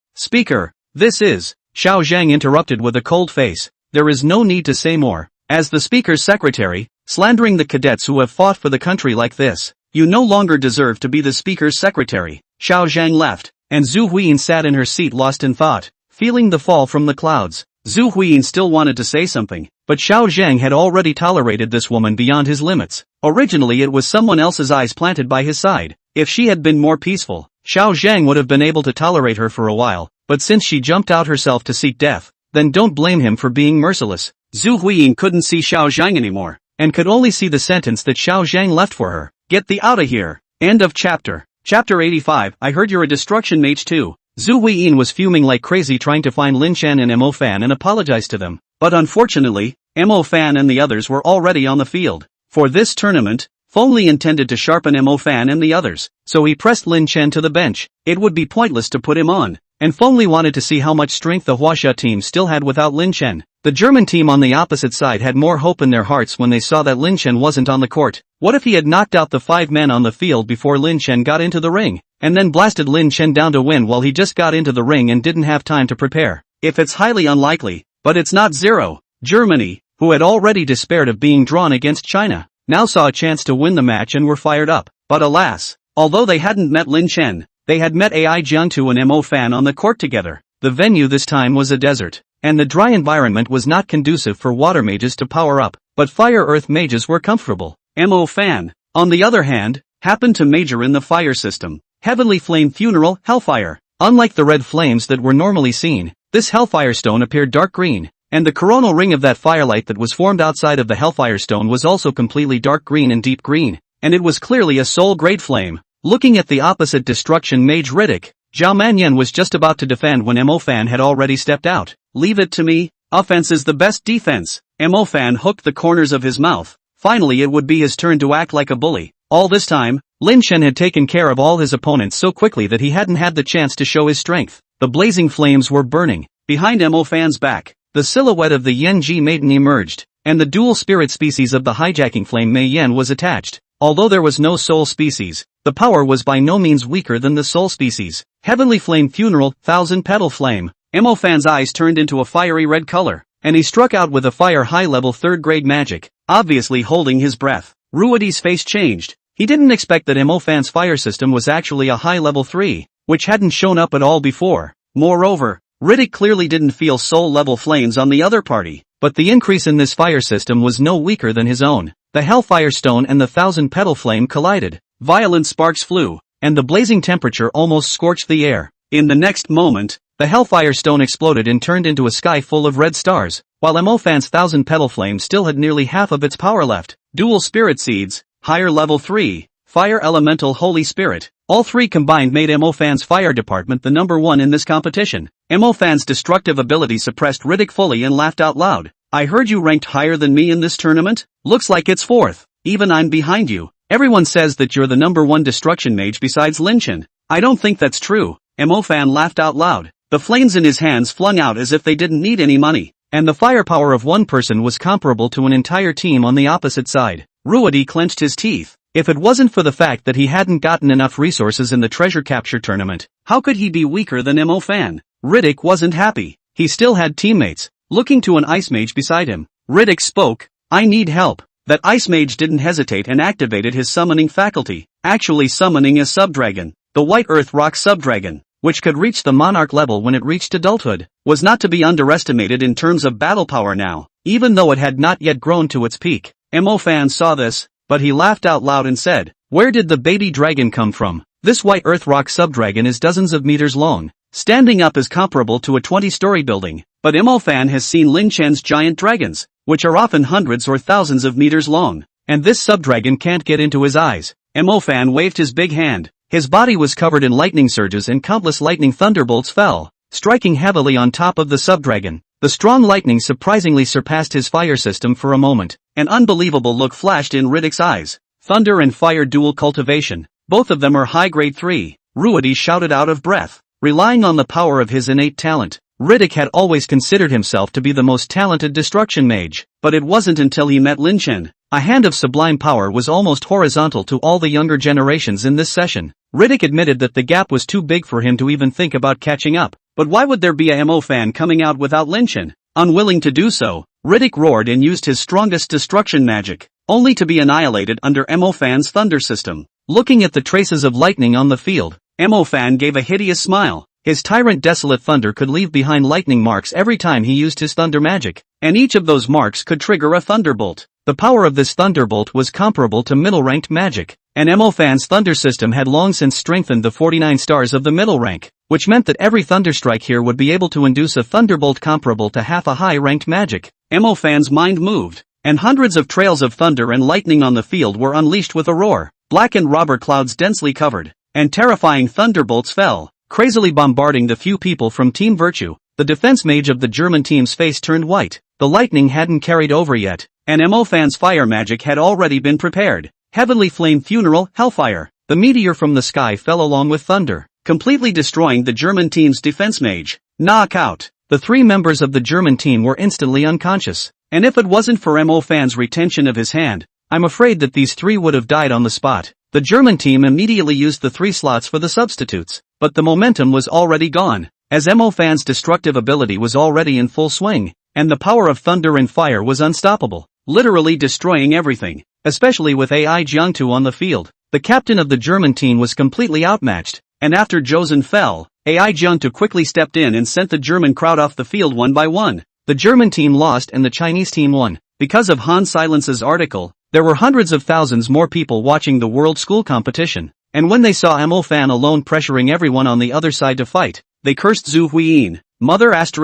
S1: this is... Xiao Zhang interrupted with a cold face. There is no need to say more. As the speaker's secretary, slandering the cadets who have fought for the country like this, you no longer deserve to be the speaker's secretary. Xiao Zhang left, and Zhu Huiyin sat in her seat lost in thought, feeling the fall from the clouds. Zhu Huiyin still wanted to say something, but Xiao Zhang had already tolerated this woman beyond his limits. Originally it was someone else's eyes planted by his side. If she had been more peaceful, Xiao Zhang would have been able to tolerate her for a while, but since she jumped out herself to seek death, then don't blame him for being merciless. Zhu Huiyin couldn't see Xiao Zhang anymore, and could only see the sentence that Xiao Zhang left for her. Get thee outta here. End of chapter. Chapter 85. I heard you're a destruction mage too. Zhu Huiyin was fuming like crazy trying to find Lin Chen and Mo fan and apologize to them, but unfortunately, Mo fan and the others were already on the field. For this tournament, Fengli intended to sharpen Mo fan and the others, so he pressed Lin Chen to the bench. It would be pointless to put him on, and Fengli wanted to see how much strength the Huaxia team still had without Lin Chen. The German team on the opposite side had more hope in their hearts when they saw that Lin Chen wasn't on the court. What if he had knocked out the 5 men on the field before Lin Chen got into the ring, and then blasted Lin Chen down to win while he just got into the ring and didn't have time to prepare? If it's highly unlikely, but it's not zero. Germany, who had already despaired of being drawn against China, now saw a chance to win the match and were fired up. But alas, although they hadn't met Lin Chen, they had met Ai Jiangtu and Mo fan on the court together. The venue this time was a desert, and the dry environment was not conducive for water mages to power up, but fire-earth mages were comfortable. Mo fan, on the other hand, happened to major in the fire system. Heavenly Flame Funeral Hellfire. Unlike the red flames that were normally seen, this Hellfire stone appeared dark green, and the coronal ring of that firelight that was formed outside of the Hellfire stone was also completely dark green and deep green, and it was clearly a soul-grade flame. Looking at the opposite destruction mage Riddick, Zhao Manyan was just about to defend when Mo fan had already stepped out. Leave it to me. Offense is the best defense. Mo fan hooked the corners of his mouth. Finally it would be his turn to act like a bully. All this time, Lin Chen had taken care of all his opponents so quickly that he hadn't had the chance to show his strength. The blazing flames were burning. Behind Mo fan's back, the silhouette of the Yanji maiden emerged, and the dual spirit species of the hijacking flame Mei Yan was attached. Although there was no soul species, the power was by no means weaker than the soul species. Heavenly Flame Funeral, 1000-petal flame. Mo fan's eyes turned into a fiery red color, and he struck out with a fire high-level 3rd-grade magic, obviously holding his breath. Ruidi's face changed. He didn't expect that Mo fan's fire system was actually a high-level 3, which hadn't shown up at all before. Moreover, Riddick clearly didn't feel soul-level flames on the other party, but the increase in this fire system was no weaker than his own. The Hellfire Stone and the 1000-petal flame collided. Violent sparks flew, and the blazing temperature almost scorched the air. In the next moment, the Hellfire Stone exploded and turned into a sky full of red stars, while Mo fan's 1000-petal flame still had nearly half of its power left. Dual Spirit Seeds, higher level 3, Fire Elemental Holy Spirit. All three combined made Mo fan's fire department the #1 in this competition. Mo fan's destructive ability suppressed Riddick fully and laughed out loud. I heard you ranked higher than me in this tournament? Looks like it's 4th. Even I'm behind you. Everyone says that you're the #1 destruction mage besides Lin Chen. I don't think that's true. Mo fan laughed out loud. The flames in his hands flung out as if they didn't need any money, and the firepower of one person was comparable to an entire team on the opposite side. Ruidi clenched his teeth. If it wasn't for the fact that he hadn't gotten enough resources in the treasure capture tournament, how could he be weaker than Mo fan? Riddick wasn't happy. He still had teammates, looking to an ice mage beside him. Riddick spoke. I need help. That ice mage didn't hesitate and activated his summoning faculty, actually summoning a subdragon. the White Earth Rock Subdragon, which could reach the monarch level when it reached adulthood, was not to be underestimated in terms of battle power now, even though it had not yet grown to its peak. Fan saw this, but he laughed out loud and said, "Where did the baby dragon come from? This White Earth Rock Subdragon is dozens of meters long. Standing up is comparable to a 20-story building, but Fan has seen Lin Chen's giant dragons, which are often hundreds or thousands of meters long, and this subdragon can't get into his eyes." Fan waved his big hand. His body was covered in lightning surges and countless lightning thunderbolts fell, striking heavily on top of the subdragon. The strong lightning surprisingly surpassed his fire system for a moment. An unbelievable look flashed in Riddick's eyes. Thunder and fire dual cultivation. Both of them are high grade 3. Ruidi shouted out of breath. Relying on the power of his innate talent, Riddick had always considered himself to be the most talented destruction mage, but it wasn't until he met Lin Chen. A hand of sublime power was almost horizontal to all the younger generations in this session. Riddick admitted that the gap was too big for him to even think about catching up. But why would there be a fan coming out without Lin Chen? Unwilling to do so, Riddick roared and used his strongest destruction magic, only to be annihilated under Fan's thunder system. Looking at the traces of lightning on the field, Fan gave a hideous smile. His tyrant desolate thunder could leave behind lightning marks every time he used his thunder magic, and each of those marks could trigger a thunderbolt. The power of this thunderbolt was comparable to middle-ranked magic, and Fan's thunder system had long since strengthened the 49 stars of the middle rank, which meant that every thunderstrike here would be able to induce a thunderbolt comparable to half a high-ranked magic. Fan's mind moved, and hundreds of trails of thunder and lightning on the field were unleashed with a roar. Black and robber clouds densely covered, and terrifying thunderbolts fell, crazily bombarding the few people from Team Virtue. The defense mage of the German team's face turned white. The lightning hadn't carried over yet, and Fan's fire magic had already been prepared. Heavenly Flame Funeral Hellfire. The meteor from the sky fell along with thunder, completely destroying the German team's defense mage. Knockout. The 3 members of the German team were instantly unconscious, and if it wasn't for Fan's retention of his hand, I'm afraid that these 3 would have died on the spot. The German team immediately used the 3 slots for the substitutes, but the momentum was already gone, as Fan's destructive ability was already in full swing, and the power of thunder and fire was unstoppable, literally destroying everything, especially with Jiangtu on the field. The captain of the German team was completely outmatched, and after Josen fell, Jiangtu quickly stepped in and sent the German crowd off the field one by one. The German team lost and the Chinese team won. Because of Han Silence's article, there were hundreds of thousands more people watching the World School competition, and when they saw Fan alone pressuring everyone on the other side to fight, they cursed Zhu Huiyin. Mother ******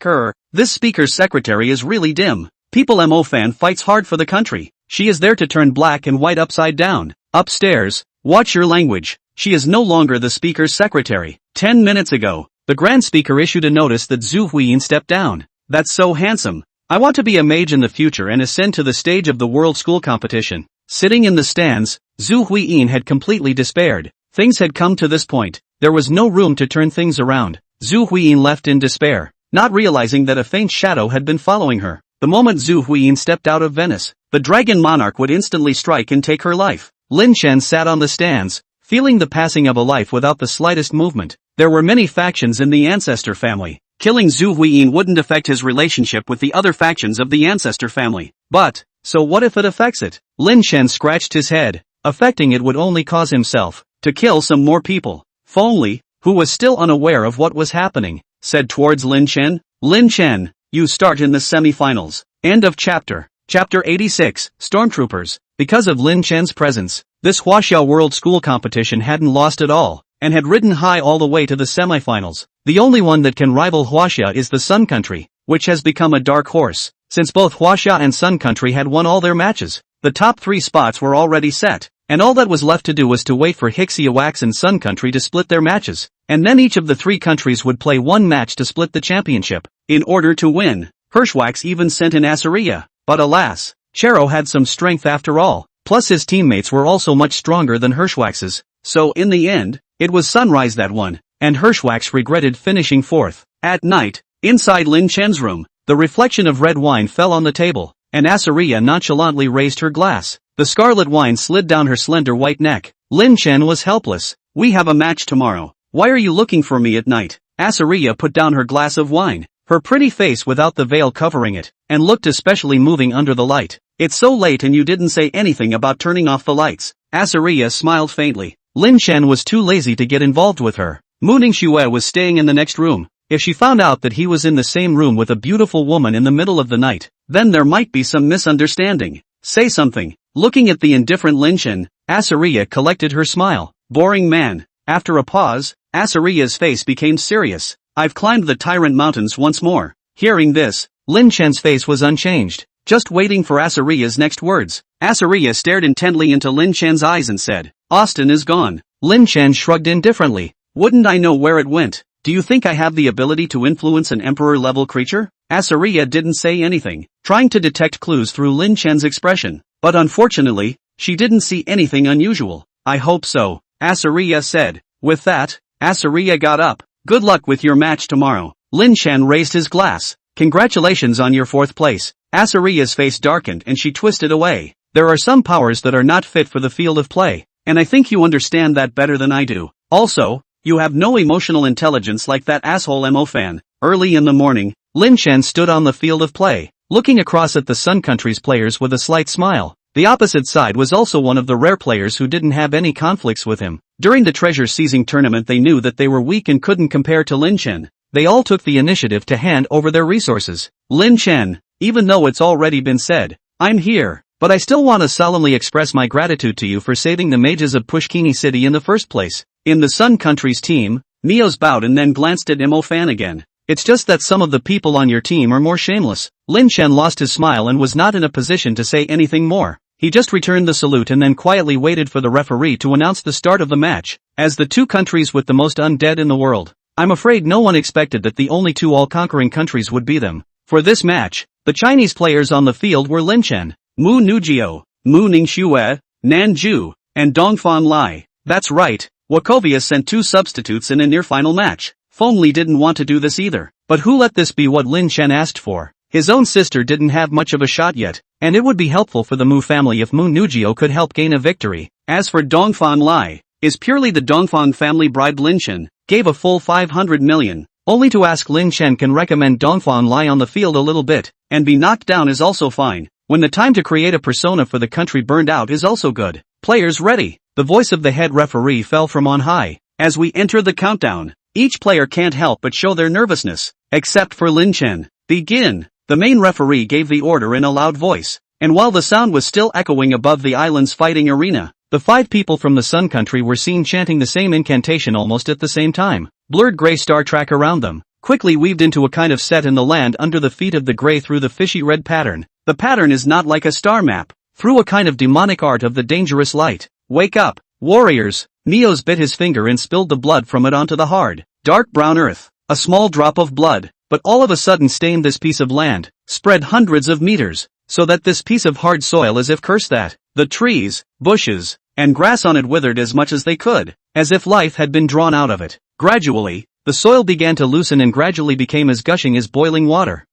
S1: her. This speaker's secretary is really dim. People Fan fights hard for the country. She is there to turn black and white upside down. Upstairs, watch your language. She is no longer the speaker's secretary. 10 minutes ago, the grand speaker issued a notice that Zhu Huiyin stepped down. That's so handsome. I want to be a mage in the future and ascend to the stage of the World School competition. Sitting in the stands, Zhu Huiyin had completely despaired. Things had come to this point. There was no room to turn things around. Zhu Huiyin left in despair, not realizing that a faint shadow had been following her. The moment Zhu Huiyin stepped out of Venice, the dragon monarch would instantly strike and take her life. Lin Chen sat on the stands, feeling the passing of a life without the slightest movement. There were many factions in the ancestor family. Killing Zhu Huiyin wouldn't affect his relationship with the other factions of the ancestor family. But, so what if it affects it? Lin Chen scratched his head. Affecting it would only cause himself to kill some more people. Feng Li, who was still unaware of what was happening, said towards Lin Chen, "Lin Chen, you start in the semi-finals." End of chapter. Chapter 86, Stormtroopers. Because of Lin Chen's presence, this Huaxia World School competition hadn't lost at all, and had ridden high all the way to the semi-finals. The only one that can rival Huaxia is the Sun Country, which has become a dark horse. Since both Huaxia and Sun Country had won all their matches, the top 3 spots were already set, and all that was left to do was to wait for Hixia Wax and Sun Country to split their matches, and then each of the 3 countries would play one match to split the championship. In order to win, Hirschwax even sent in Asaria, but alas, Chero had some strength after all, plus his teammates were also much stronger than Hirschwax's, so in the end, it was Sunrise that won, and Hirschwax regretted finishing 4th. At night, inside Lin Chen's room, the reflection of red wine fell on the table, and Asaria nonchalantly raised her glass. The scarlet wine slid down her slender white neck. Lin Chen was helpless. "We have a match tomorrow. Why are you looking for me at night?" Asaria put down her glass of wine, her pretty face without the veil covering it, and looked especially moving under the light. "It's so late and you didn't say anything about turning off the lights." Asaria smiled faintly. Lin Chen was too lazy to get involved with her. Mu Ningxue was staying in the next room. If she found out that he was in the same room with a beautiful woman in the middle of the night, then there might be some misunderstanding. Say something. Looking at the indifferent Lin Chen, Asariya collected her smile. Boring man. After a pause, Asariya's face became serious. I've climbed the Tyrant Mountains once more. Hearing this, Lin Chen's face was unchanged, just waiting for Asariya's next words. Asariya stared intently into Lin Chen's eyes and said, Austin is gone. Lin Chen shrugged indifferently. Wouldn't I know where it went? Do you think I have the ability to influence an emperor-level creature? Asariya didn't say anything, trying to detect clues through Lin Chen's expression. But unfortunately, she didn't see anything unusual. I hope so, Asariya said. With that, Asariya got up. Good luck with your match tomorrow. Lin Chen raised his glass. Congratulations on your 4th place. Asariya's face darkened and she twisted away. There are some powers that are not fit for the field of play, and I think you understand that better than I do. Also, you have no emotional intelligence like that asshole Mo fan. Early in the morning, Lin Chen stood on the field of play, looking across at the Sun Country's players with a slight smile. The opposite side was also one of the rare players who didn't have any conflicts with him. During the treasure-seizing tournament they knew that they were weak and couldn't compare to Lin Chen. They all took the initiative to hand over their resources. Lin Chen, even though it's already been said, I'm here, but I still want to solemnly express my gratitude to you for saving the mages of Pushkini City in the first place. In the Sun Country's team, Neos bowed and then glanced at Mo fan again. It's just that some of the people on your team are more shameless. Lin Chen lost his smile and was not in a position to say anything more. He just returned the salute and then quietly waited for the referee to announce the start of the match. As the two countries with the most undead in the world, I'm afraid no one expected that the only two all-conquering countries would be them. For this match, the Chinese players on the field were Lin Chen, Mu Nujio, Mu Ningxue, Nan Zhu, and Dongfan Lai. That's right, Wachovia sent 2 substitutes in a near-final match. Feng Li didn't want to do this either, but who let this be what Lin Chen asked for? His own sister didn't have much of a shot yet, and it would be helpful for the Mu family if Mu Nujio could help gain a victory. As for Dongfan Lai, is purely the Dongfan family bribed Lin Chen, gave a full 500 million, only to ask Lin Chen can recommend Dongfan Lai on the field a little bit, and be knocked down is also fine. When the time to create a persona for the country burned out is also good. Players ready. The voice of the head referee fell from on high. As we enter the countdown, each player can't help but show their nervousness, except for Lin Chen. Begin. The main referee gave the order in a loud voice, and while the sound was still echoing above the island's fighting arena, the 5 people from the Sun Country were seen chanting the same incantation almost at the same time. Blurred gray star track around them, quickly weaved into a kind of set in the land under the feet of the gray through the fishy red pattern. The pattern is not like a star map, through a kind of demonic art of the dangerous light. Wake up, warriors! Neos bit his finger and spilled the blood from it onto the hard, dark brown earth. A small drop of blood, but all of a sudden stained this piece of land, spread hundreds of meters, so that this piece of hard soil as if cursed that. The trees, bushes, and grass on it withered as much as they could, as if life had been drawn out of it. Gradually, the soil began to loosen and gradually became as gushing as boiling water.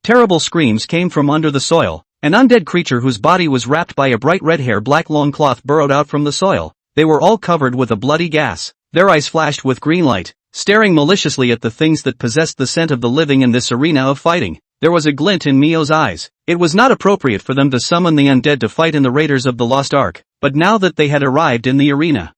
S1: Terrible screams came from under the soil. An undead creature whose body was wrapped by a bright red hair black long cloth burrowed out from the soil. They were all covered with a bloody gas. Their eyes flashed with green light, staring maliciously at the things that possessed the scent of the living in this arena of fighting. There was a glint in Mio's eyes. It was not appropriate for them to summon the undead to fight in the Raiders of the Lost Ark, but now that they had arrived in the arena,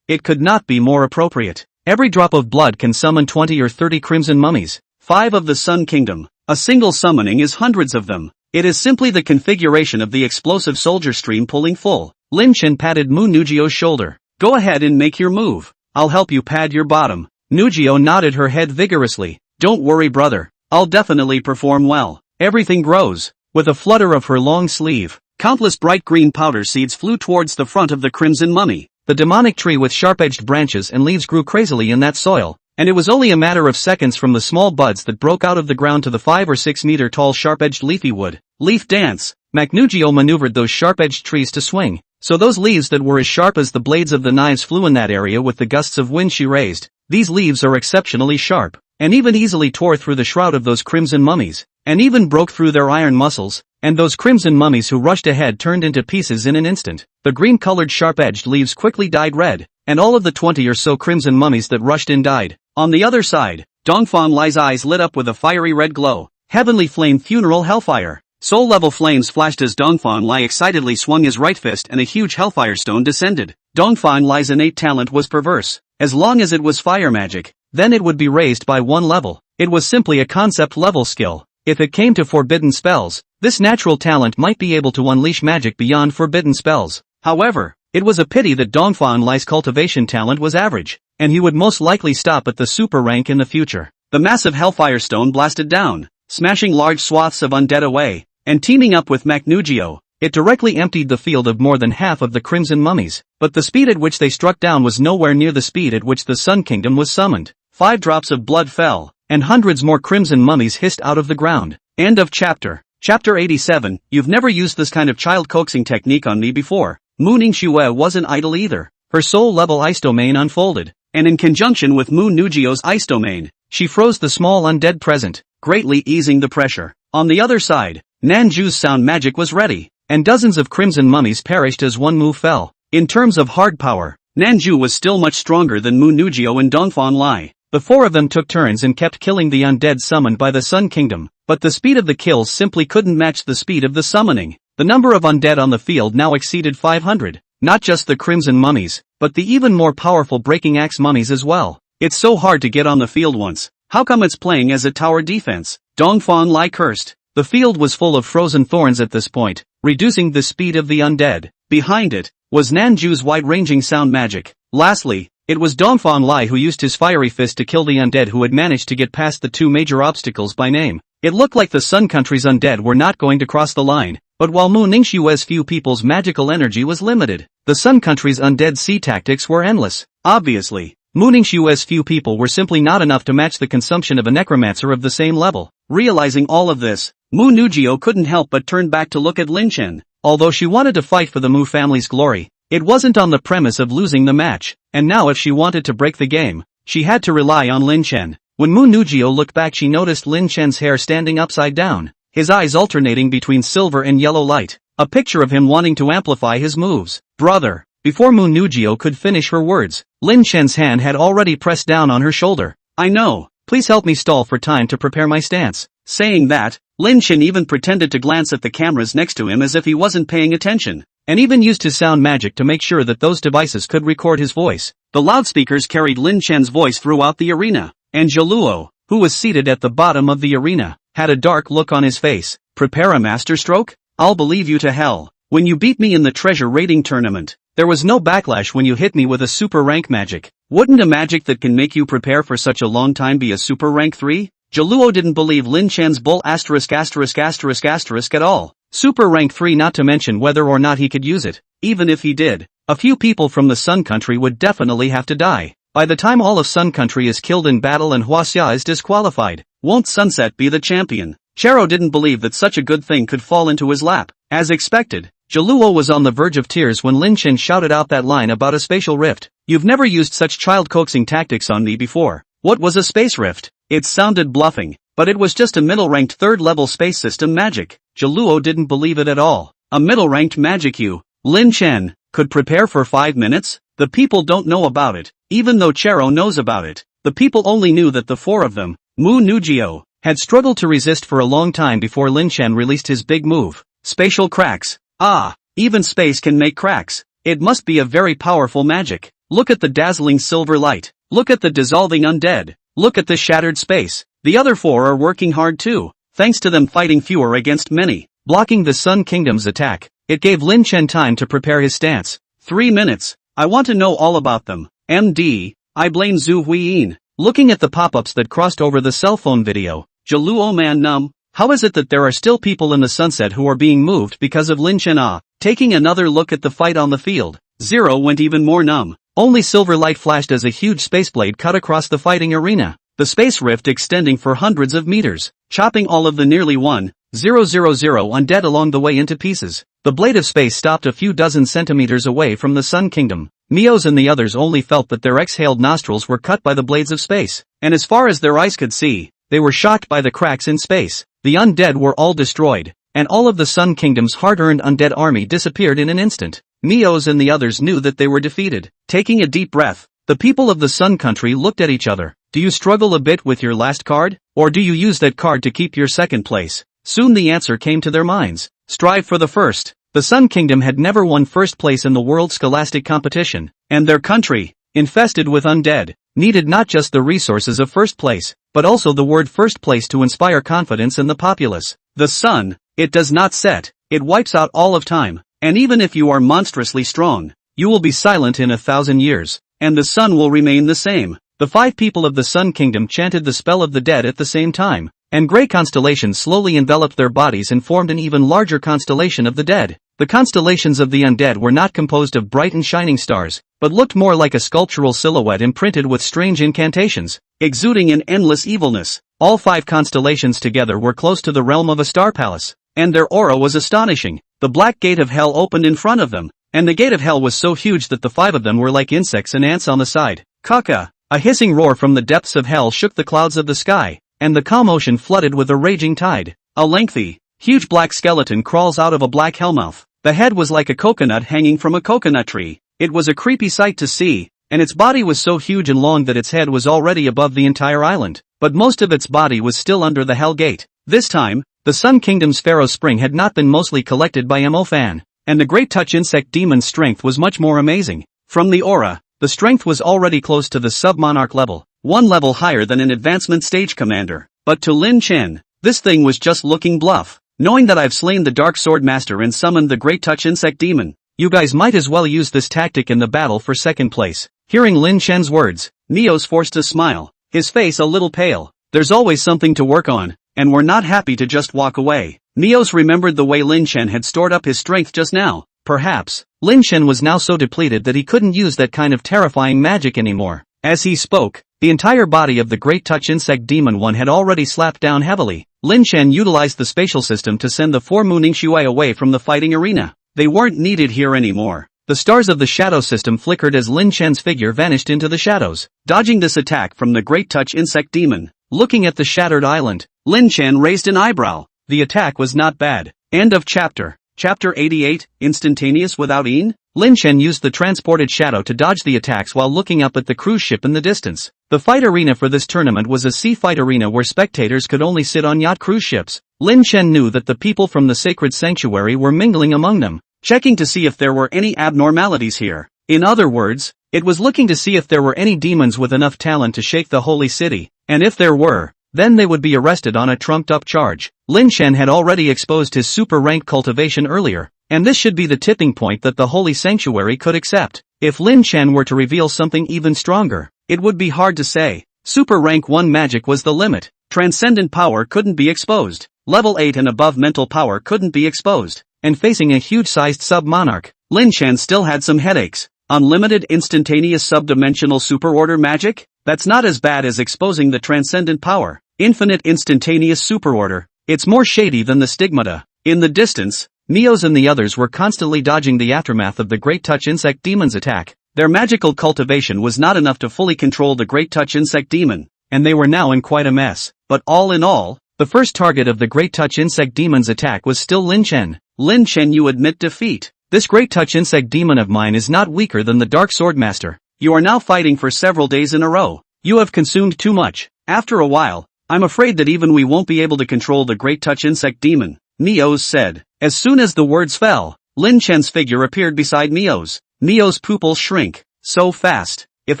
S1: it could not be more appropriate. Every drop of blood can summon 20 or 30 crimson mummies, 5 of the Sun Kingdom. A single summoning is hundreds of them. It is simply the configuration of the explosive soldier stream pulling full. Lin Chen patted Mu Nujio's shoulder. Go ahead and make your move. I'll help you pad your bottom. Nujio nodded her head vigorously. Don't worry, brother. I'll definitely perform well. Everything grows. With a flutter of her long sleeve, countless bright green powder seeds flew towards the front of the crimson mummy. The demonic tree with sharp-edged branches and leaves grew crazily in that soil, and it was only a matter of seconds from the small buds that broke out of the ground to the 5 or 6 meter tall sharp-edged leafy wood. Leaf dance. Nujio maneuvered those sharp-edged trees to swing, so those leaves that were as sharp as the blades of the knives flew in that area with the gusts of wind she raised. These leaves are exceptionally sharp, and even easily tore through the shroud of those crimson mummies, and even broke through their iron muscles, and those crimson mummies who rushed ahead turned into pieces in an instant. The green-colored sharp-edged leaves quickly dyed red, and all of the 20 or so crimson mummies that rushed in died. On the other side, Dongfang Lai's eyes lit up with a fiery red glow. Heavenly flame funeral hellfire. Soul-level flames flashed as Dongfang Lai excitedly swung his right fist and a huge hellfire stone descended. Dongfang Lai's innate talent was perverse. As long as it was fire magic, then it would be raised by one level. It was simply a concept level skill. If it came to forbidden spells, this natural talent might be able to unleash magic beyond forbidden spells. However, it was a pity that Dongfang Lai's cultivation talent was average, and he would most likely stop at the super rank in the future. The massive hellfire stone blasted down, smashing large swaths of undead away, and teaming up with Maknugio, it directly emptied the field of more than half of the crimson mummies, but the speed at which they struck down was nowhere near the speed at which the Sun Kingdom was summoned. 5 drops of blood fell, and hundreds more crimson mummies hissed out of the ground. End of chapter. Chapter 87, You've never used this kind of child coaxing technique on me before. Mu Ningxue wasn't idle either. Her soul-level ice domain unfolded, and in conjunction with Mu Nugio's ice domain, she froze the small undead present, greatly easing the pressure. On the other side, Nanju's sound magic was ready, and dozens of crimson mummies perished as one Mu fell. In terms of hard power, Nanju was still much stronger than Mu Nugio and Dongfang Lai. The 4 of them took turns and kept killing the undead summoned by the Sun Kingdom, but the speed of the kills simply couldn't match the speed of the summoning. The number of undead on the field now exceeded 500, not just the crimson mummies, but the even more powerful breaking axe mummies as well. It's so hard to get on the field once. How come it's playing as a tower defense? Dongfang Lai cursed. The field was full of frozen thorns at this point, reducing the speed of the undead. Behind it was Nanju's wide-ranging sound magic. Lastly, it was Dongfang Lai who used his fiery fist to kill the undead who had managed to get past the 2 major obstacles by name. It looked like the Sun Country's undead were not going to cross the line, but while Mu Ningxue's few people's magical energy was limited, the Sun Country's undead sea tactics were endless. Obviously, Mu Ningxue's few people were simply not enough to match the consumption of a necromancer of the same level. Realizing all of this, Mu Nugio couldn't help but turn back to look at Lin Chen. Although she wanted to fight for the Mu family's glory, it wasn't on the premise of losing the match, and now if she wanted to break the game, she had to rely on Lin Chen. When Mu Nugio looked back, she noticed Lin Chen's hair standing upside down, his eyes alternating between silver and yellow light, a picture of him wanting to amplify his moves. Brother! Before Mu Nugio could finish her words, Lin Chen's hand had already pressed down on her shoulder. I know, please help me stall for time to prepare my stance. Saying that, Lin Chen even pretended to glance at the cameras next to him as if he wasn't paying attention, and even used his sound magic to make sure that those devices could record his voice. The loudspeakers carried Lin Chen's voice throughout the arena, and Jaluo, who was seated at the bottom of the arena, had a dark look on his face. Prepare a masterstroke? I'll believe you to hell. When you beat me in the treasure raiding tournament, there was no backlash when you hit me with a super rank magic. Wouldn't a magic that can make you prepare for such a long time be a super rank 3? Jaluo didn't believe Lin Chen's bull **** at all. Super rank 3, not to mention whether or not he could use it. Even if he did, a few people from the Sun Country would definitely have to die. By the time all of Sun Country is killed in battle and Huaxia is disqualified, won't Sunset be the champion? Chero didn't believe that such a good thing could fall into his lap. As expected, Jaluo was on the verge of tears when Lin Chen shouted out that line about a spatial rift. You've never used such child coaxing tactics on me before. What was a space rift? It sounded bluffing, but it was just a middle-ranked 3rd-level space system magic. Jaluo didn't believe it at all. A middle-ranked magic Lin Chen could prepare for 5 minutes? The people don't know about it, even though Chero knows about it. The people only knew that the 4 of them, Mu Nugio, had struggled to resist for a long time before Lin Chen released his big move. Spatial cracks. Ah, even space can make cracks. It must be a very powerful magic. Look at the dazzling silver light. Look at the dissolving undead. Look at the shattered space. The other 4 are working hard too, thanks to them fighting fewer against many, blocking the Sun Kingdom's attack. It gave Lin Chen time to prepare his stance. 3 minutes. I want to know all about them. MD, I blame Zhu Huiyin. Looking at the pop-ups that crossed over the cell phone video, Jaluo man numb. How is it that there are still people in the sunset who are being moved because of Lin Chen? Taking another look at the fight on the field, Zero went even more numb. Only silver light flashed as a huge space blade cut across the fighting arena, the space rift extending for hundreds of meters, chopping all of the nearly 1,000 undead along the way into pieces. The blade of space stopped a few dozen centimeters away from the Sun Kingdom. Mios and the others only felt that their exhaled nostrils were cut by the blades of space, and as far as their eyes could see, they were shocked by the cracks in space. The undead were all destroyed, and all of the Sun Kingdom's hard-earned undead army disappeared in an instant. Mios and the others knew that they were defeated. Taking a deep breath, the people of the Sun Country looked at each other. Do you struggle a bit with your last card? Or do you use that card to keep your second place? Soon the answer came to their minds. Strive for the first. The Sun Kingdom had never won first place in the world scholastic competition, and their country, infested with undead, needed not just the resources of first place, but also the word first place to inspire confidence in the populace. The sun, it does not set, it wipes out all of time, and even if you are monstrously strong, you will be silent in 1,000 years, and the sun will remain the same. The 5 people of the Sun Kingdom chanted the spell of the dead at the same time, and gray constellations slowly enveloped their bodies and formed an even larger constellation of the dead. The constellations of the undead were not composed of bright and shining stars, but looked more like a sculptural silhouette imprinted with strange incantations, exuding an endless evilness. All 5 constellations together were close to the realm of a star palace, and their aura was astonishing. The black gate of hell opened in front of them, and the gate of hell was so huge that the 5 of them were like insects and ants on the side. Kaka! A hissing roar from the depths of hell shook the clouds of the sky, and the calm ocean flooded with a raging tide. A lengthy, huge black skeleton crawls out of a black hellmouth. The head was like a coconut hanging from a coconut tree. It was a creepy sight to see, and its body was so huge and long that its head was already above the entire island, but most of its body was still under the Hell Gate. This time, the Sun Kingdom's Pharaoh Spring had not been mostly collected by Mo-Fan, and the Great Touch Insect Demon's strength was much more amazing. From the aura, the strength was already close to the sub-monarch level, 1 level higher than an advancement stage commander. But to Lin Chen, this thing was just looking bluff. Knowing that I've slain the Dark Sword Master and summoned the Great Touch Insect Demon, you guys might as well use this tactic in the battle for second place. Hearing Lin Chen's words, Neos forced a smile, his face a little pale. There's always something to work on, and we're not happy to just walk away. Neos remembered the way Lin Chen had stored up his strength just now. Perhaps, Lin Chen was now so depleted that he couldn't use that kind of terrifying magic anymore. As he spoke, the entire body of the Great Touch Insect Demon One had already slapped down heavily. Lin Chen utilized the spatial system to send the 4 Mooning Shui away from the fighting arena. They weren't needed here anymore. The stars of the shadow system flickered as Lin Chen's figure vanished into the shadows. Dodging this attack from the Great Touch Insect Demon, looking at the shattered island, Lin Chen raised an eyebrow. The attack was not bad. End of chapter. Chapter 88, Instantaneous Without Een? Lin Chen used the transported shadow to dodge the attacks while looking up at the cruise ship in the distance. The fight arena for this tournament was a sea fight arena where spectators could only sit on yacht cruise ships. Lin Chen knew that the people from the sacred sanctuary were mingling among them, checking to see if there were any abnormalities here. In other words, it was looking to see if there were any demons with enough talent to shake the holy city, and if there were, then they would be arrested on a trumped-up charge. Lin Chen had already exposed his super-rank cultivation earlier, and this should be the tipping point that the holy sanctuary could accept. If Lin Chen were to reveal something even stronger, it would be hard to say. Super rank 1 magic was the limit. Transcendent power couldn't be exposed. Level 8 and above mental power couldn't be exposed. And facing a huge-sized sub-monarch, Lin Chen still had some headaches. Unlimited instantaneous sub-dimensional super-order magic? That's not as bad as exposing the transcendent power. Infinite instantaneous super-order. It's more shady than the stigmata. In the distance, Neos and the others were constantly dodging the aftermath of the Great Touch Insect Demon's attack. Their magical cultivation was not enough to fully control the Great Touch Insect Demon, and they were now in quite a mess. But all in all, the first target of the Great Touch Insect Demon's attack was still Lin Chen. Lin Chen, you admit defeat. This Great Touch Insect Demon of mine is not weaker than the Dark Sword Master. You are now fighting for several days in a row. You have consumed too much. After a while, I'm afraid that even we won't be able to control the Great Touch Insect Demon, Neos said. As soon as the words fell, Lin Chen's figure appeared beside Neos. Neos' pupils shrink. So fast. If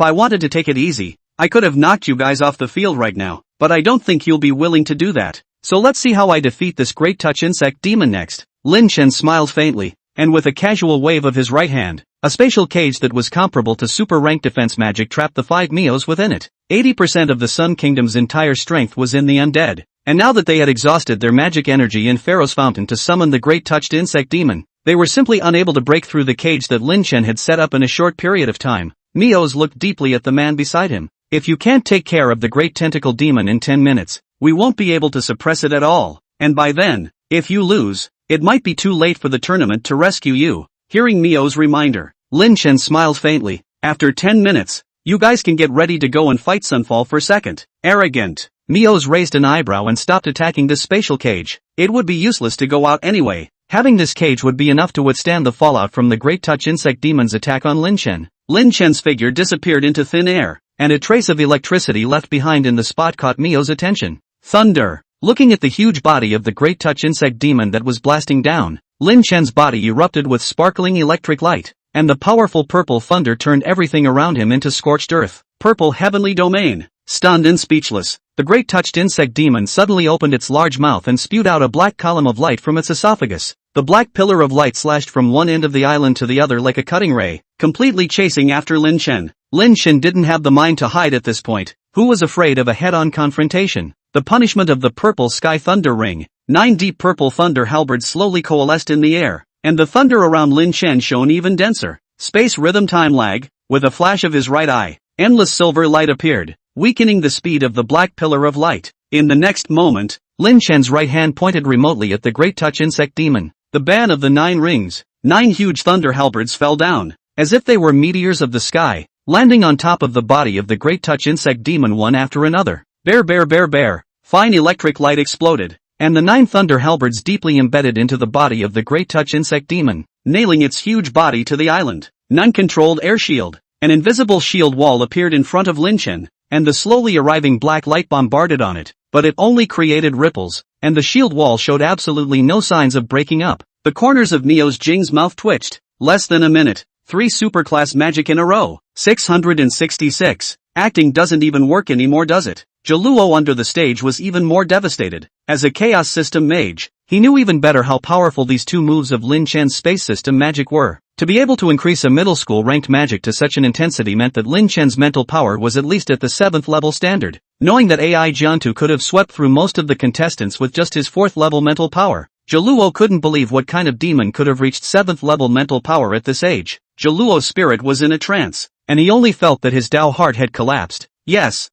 S1: I wanted to take it easy, I could have knocked you guys off the field right now, but I don't think you'll be willing to do that. So let's see how I defeat this Great Touch Insect Demon next. Lin Chen smiled faintly, and with a casual wave of his right hand, a spatial cage that was comparable to super-rank defense magic trapped the 5 Neos within it. 80% of the Sun Kingdom's entire strength was in the undead, and now that they had exhausted their magic energy in Pharaoh's Fountain to summon the Great Touched Insect Demon, they were simply unable to break through the cage that Lin Chen had set up in a short period of time. Neos looked deeply at the man beside him. If you can't take care of the Great Tentacle Demon in 10 minutes, we won't be able to suppress it at all, and by then, if you lose, it might be too late for the tournament to rescue you. Hearing Neo's reminder, Lin Chen smiled faintly. After 10 minutes, you guys can get ready to go and fight Sunfall for second. Arrogant. Neos raised an eyebrow and stopped attacking this spatial cage. It would be useless to go out anyway. Having this cage would be enough to withstand the fallout from the Great Touch Insect Demon's attack on Lin Chen. Lin Chen's figure disappeared into thin air, and a trace of electricity left behind in the spot caught Neo's attention. Thunder. Looking at the huge body of the great touch insect demon that was blasting down, Lin Chen's body erupted with sparkling electric light, and the powerful purple thunder turned everything around him into scorched earth. Purple heavenly domain. Stunned and speechless, the great touched insect demon suddenly opened its large mouth and spewed out a black column of light from its esophagus. The black pillar of light slashed from one end of the island to the other like a cutting ray, completely chasing after Lin Chen. Lin Chen didn't have the mind to hide at this point. Who was afraid of a head-on confrontation? The punishment of the purple sky thunder ring. 9 deep purple thunder halberds slowly coalesced in the air, and the thunder around Lin Chen shone even denser. Space rhythm time lag. With a flash of his right eye, endless silver light appeared, weakening the speed of the black pillar of light. In the next moment, Lin Chen's right hand pointed remotely at the great touch insect demon. The ban of the 9 rings. 9 huge thunder halberds fell down, as if they were meteors of the sky, landing on top of the body of the great touch insect demon one after another. Bear. Fine electric light exploded, and the 9 thunder halberds deeply embedded into the body of the great touch insect demon, nailing its huge body to the island. Non-controlled air shield. An invisible shield wall appeared in front of Lin Chen, and the slowly arriving black light bombarded on it, but it only created ripples, and the shield wall showed absolutely no signs of breaking up. The corners of Miao's Jing's mouth twitched. Less than a minute. 3 superclass magic in a row. 666. Acting doesn't even work anymore, does it? Zhiluo under the stage was even more devastated. As a chaos system mage, he knew even better how powerful these 2 moves of Lin Chen's space system magic were. To be able to increase a middle school ranked magic to such an intensity meant that Lin Chen's mental power was at least at the 7th level standard. Knowing that AI Jiantu could have swept through most of the contestants with just his 4th level mental power, Zhiluo couldn't believe what kind of demon could have reached 7th level mental power at this age. Zhiluo's spirit was in a trance, and he only felt that his Dao heart had collapsed. Yes,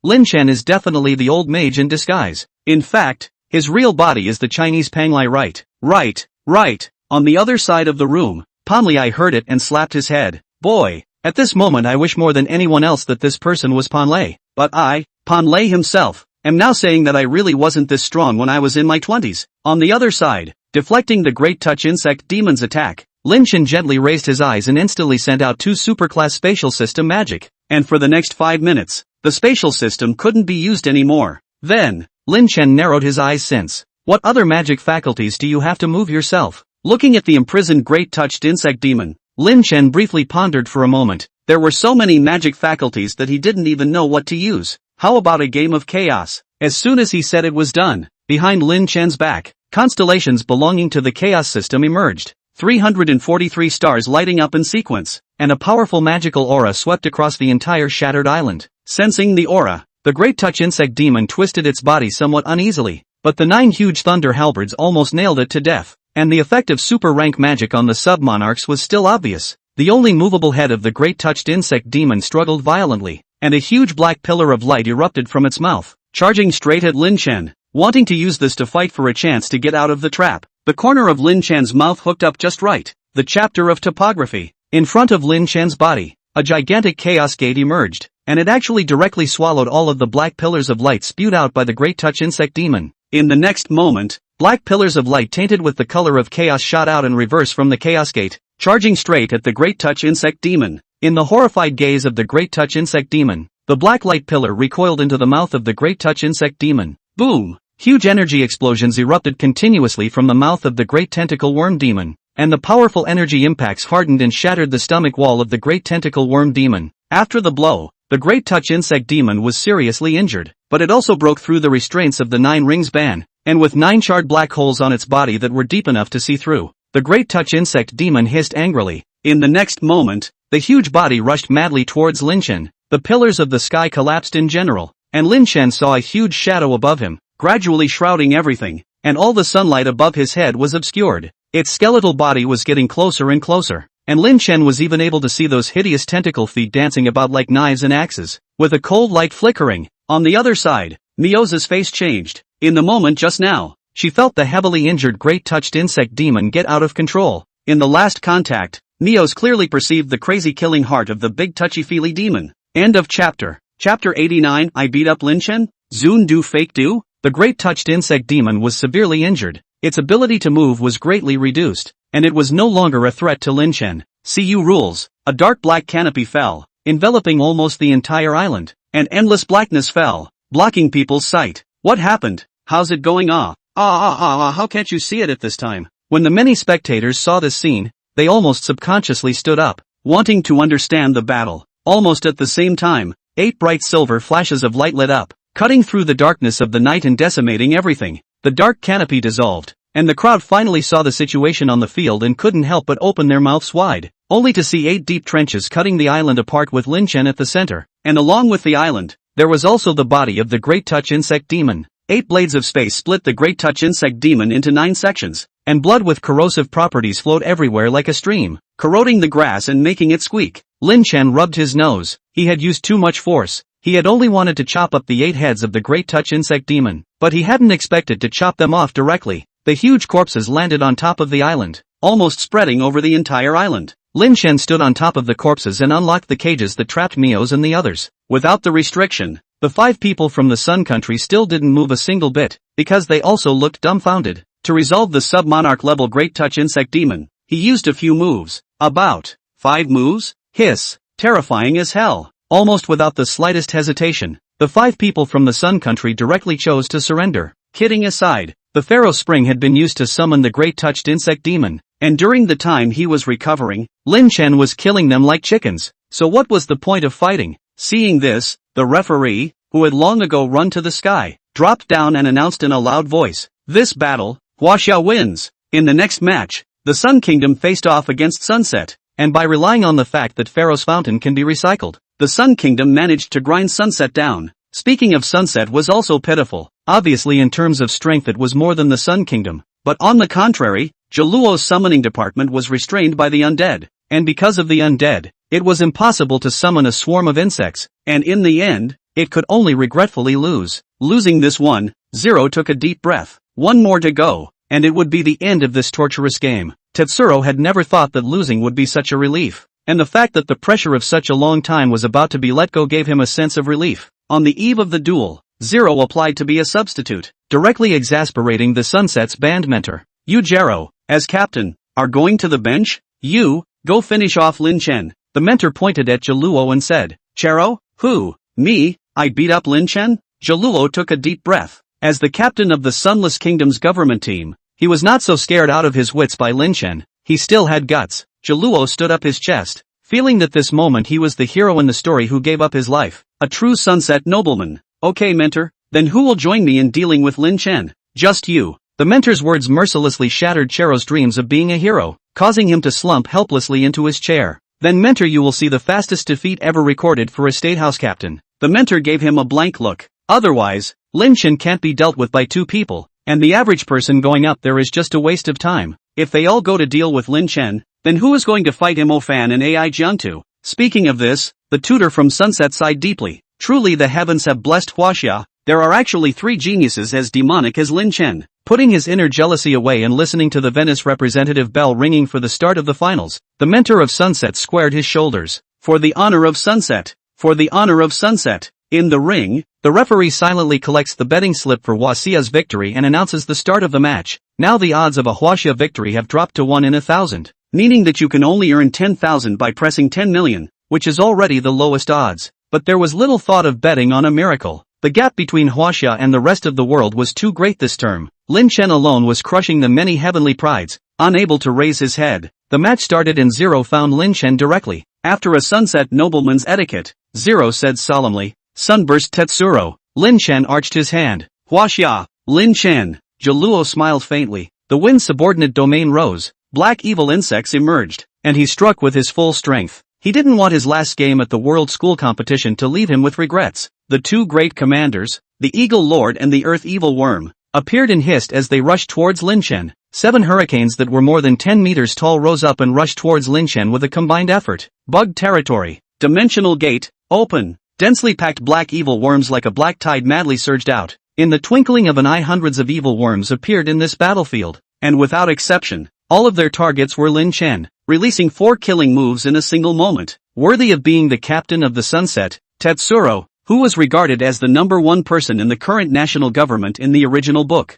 S1: Lin Chen is definitely the old mage in disguise. In fact, his real body is the Chinese Panglai, right. On the other side of the room, Panlai heard it and slapped his head. Boy, at this moment I wish more than anyone else that this person was Panlai. But I, Panlai himself, am now saying that I really wasn't this strong when I was in my 20s. On the other side, deflecting the great touch insect demon's attack, Lin Chen gently raised his eyes and instantly sent out 2 superclass spatial system magic. And for the next 5 minutes, the spatial system couldn't be used anymore. Then, Lin Chen narrowed his eyes since. What other magic faculties do you have to move yourself? Looking at the imprisoned great touched insect demon, Lin Chen briefly pondered for a moment. There were so many magic faculties that he didn't even know what to use. How about a game of chaos? As soon as he said it was done, behind Lin Chen's back, constellations belonging to the chaos system emerged. 343 stars lighting up in sequence, and a powerful magical aura swept across the entire shattered island. Sensing the aura, the great touch insect demon twisted its body somewhat uneasily, but the 9 huge thunder halberds almost nailed it to death, and the effect of super rank magic on the sub-monarchs was still obvious. The only movable head of the great touched insect demon struggled violently, and a huge black pillar of light erupted from its mouth, charging straight at Lin Chen, wanting to use this to fight for a chance to get out of the trap. The corner of Lin Chen's mouth hooked up just right. The chapter of topography. In front of Lin Chen's body, a gigantic chaos gate emerged, and it actually directly swallowed all of the black pillars of light spewed out by the great touch insect demon. In the next moment, black pillars of light tainted with the color of chaos shot out in reverse from the chaos gate, charging straight at the great touch insect demon. In the horrified gaze of the great touch insect demon, the black light pillar recoiled into the mouth of the great touch insect demon. Boom! Huge energy explosions erupted continuously from the mouth of the great tentacle worm demon, and the powerful energy impacts hardened and shattered the stomach wall of the great tentacle worm demon. After the blow, the great touch insect demon was seriously injured, but it also broke through the restraints of the 9 rings ban, and with 9 charred black holes on its body that were deep enough to see through, the great touch insect demon hissed angrily. In the next moment, the huge body rushed madly towards Lin Chen. The pillars of the sky collapsed in general, and Lin Chen saw a huge shadow above him, gradually shrouding everything, and all the sunlight above his head was obscured. Its skeletal body was getting closer and closer, and Lin Chen was even able to see those hideous tentacle feet dancing about like knives and axes, with a cold light flickering. On the other side, Miao's face changed. In the moment just now, she felt the heavily injured great touched insect demon get out of control. In the last contact, Miao's clearly perceived the crazy killing heart of the big touchy-feely demon. End of chapter. Chapter 89. I beat up Lin Chen? Zun do fake do? The great touched insect demon was severely injured. Its ability to move was greatly reduced, and it was no longer a threat to Lin Chen. CU rules. A dark black canopy fell, enveloping almost the entire island, and endless blackness fell, blocking people's sight. What happened? how's it going? How can't you see it at this time? When the many spectators saw this scene, they almost subconsciously stood up, wanting to understand the battle. Almost at the same time, 8 bright silver flashes of light lit up, cutting through the darkness of the night and decimating everything. The dark canopy dissolved, and the crowd finally saw the situation on the field and couldn't help but open their mouths wide, only to see 8 deep trenches cutting the island apart with Lin Chen at the center. And along with the island, there was also the body of the Great Touch Insect Demon. 8 blades of space split the Great Touch Insect Demon into 9 sections, and blood with corrosive properties flowed everywhere like a stream, corroding the grass and making it squeak. Lin Chen rubbed his nose. He had used too much force. He had only wanted to chop up the 8 heads of the Great Touch Insect Demon, but he hadn't expected to chop them off directly. The huge corpses landed on top of the island, almost spreading over the entire island. Lin Chen stood on top of the corpses and unlocked the cages that trapped Mios and the others. Without the restriction, the 5 people from the Sun Country still didn't move a single bit, because they also looked dumbfounded. To resolve the sub-monarch level Great Touch Insect Demon, he used a few moves. About 5 moves? Hiss. Terrifying as hell. Almost without the slightest hesitation, the 5 people from the Sun Country directly chose to surrender. Kidding aside, the Pharaoh Spring had been used to summon the Great Touched Insect Demon, and during the time he was recovering, Lin Chen was killing them like chickens. So what was the point of fighting? Seeing this, the referee, who had long ago run to the sky, dropped down and announced in a loud voice, "This battle, Huaxia wins." In the next match, the Sun Kingdom faced off against Sunset, and by relying on the fact that Pharaoh's Fountain can be recycled, the Sun Kingdom managed to grind Sunset down. Speaking of Sunset was also pitiful. Obviously in terms of strength it was more than the Sun Kingdom, but on the contrary, Jaluo's summoning department was restrained by the undead, and because of the undead, it was impossible to summon a swarm of insects, and in the end, it could only regretfully lose. Losing this one, Zero took a deep breath. One more to go, and it would be the end of this torturous game. Tetsuro had never thought that losing would be such a relief, and the fact that the pressure of such a long time was about to be let go gave him a sense of relief. On the eve of the duel, Zero applied to be a substitute, directly exasperating the Sunset's band mentor. "You Jero, as captain, are going to the bench? You, go finish off Lin Chen." The mentor pointed at Jaluo and said, "Jero? Who? Me? I beat up Lin Chen?" Jaluo took a deep breath. As the captain of the Sunless Kingdom's government team, he was not so scared out of his wits by Lin Chen. He still had guts. Jaluo stood up his chest, feeling that this moment he was the hero in the story who gave up his life, a true Sunset nobleman. "Okay mentor, then who will join me in dealing with Lin Chen?" "Just you." The mentor's words mercilessly shattered Chero's dreams of being a hero, causing him to slump helplessly into his chair. "Then mentor, you will see the fastest defeat ever recorded for a state house captain." The mentor gave him a blank look. Otherwise, Lin Chen can't be dealt with by 2 people, and the average person going up there is just a waste of time. If they all go to deal with Lin Chen, then who is going to fight him? Fan and Ai Jiantu. Speaking of this, the tutor from Sunset sighed deeply. Truly the heavens have blessed Huaxia. There are actually 3 geniuses as demonic as Lin Chen. Putting his inner jealousy away and listening to the Venice representative bell ringing for the start of the finals, the mentor of Sunset squared his shoulders. "For the honor of Sunset! For the honor of Sunset!" In the ring, the referee silently collects the betting slip for Huaxia's victory and announces the start of the match. Now the odds of a Huaxia victory have dropped to 1 in 1,000, meaning that you can only earn 10,000 by pressing 10 million, which is already the lowest odds. But there was little thought of betting on a miracle. The gap between Huaxia and the rest of the world was too great this term. Lin Chen alone was crushing the many heavenly prides, unable to raise his head. The match started and Zero found Lin Chen directly. After a Sunset nobleman's etiquette, Zero said solemnly, "Sunburst Tetsuro." Lin Chen arched his hand. "Huaxia, Lin Chen." Jaluo smiled faintly. The wind's subordinate domain rose. Black evil insects emerged, and he struck with his full strength. He didn't want his last game at the World School Competition to leave him with regrets. The 2 great commanders, the Eagle Lord and the Earth Evil Worm, appeared and hissed as they rushed towards Lin Chen. 7 hurricanes that were more than 10 meters tall rose up and rushed towards Lin Chen with a combined effort. Bug territory. Dimensional gate, open. Densely packed black evil worms like a black tide madly surged out. In the twinkling of an eye, hundreds of evil worms appeared in this battlefield, and without exception, all of their targets were Lin Chen, releasing 4 killing moves in a single moment. Worthy of being the captain of the Sunset, Tetsuro, who was regarded as the #1 person in the current national government in the original book.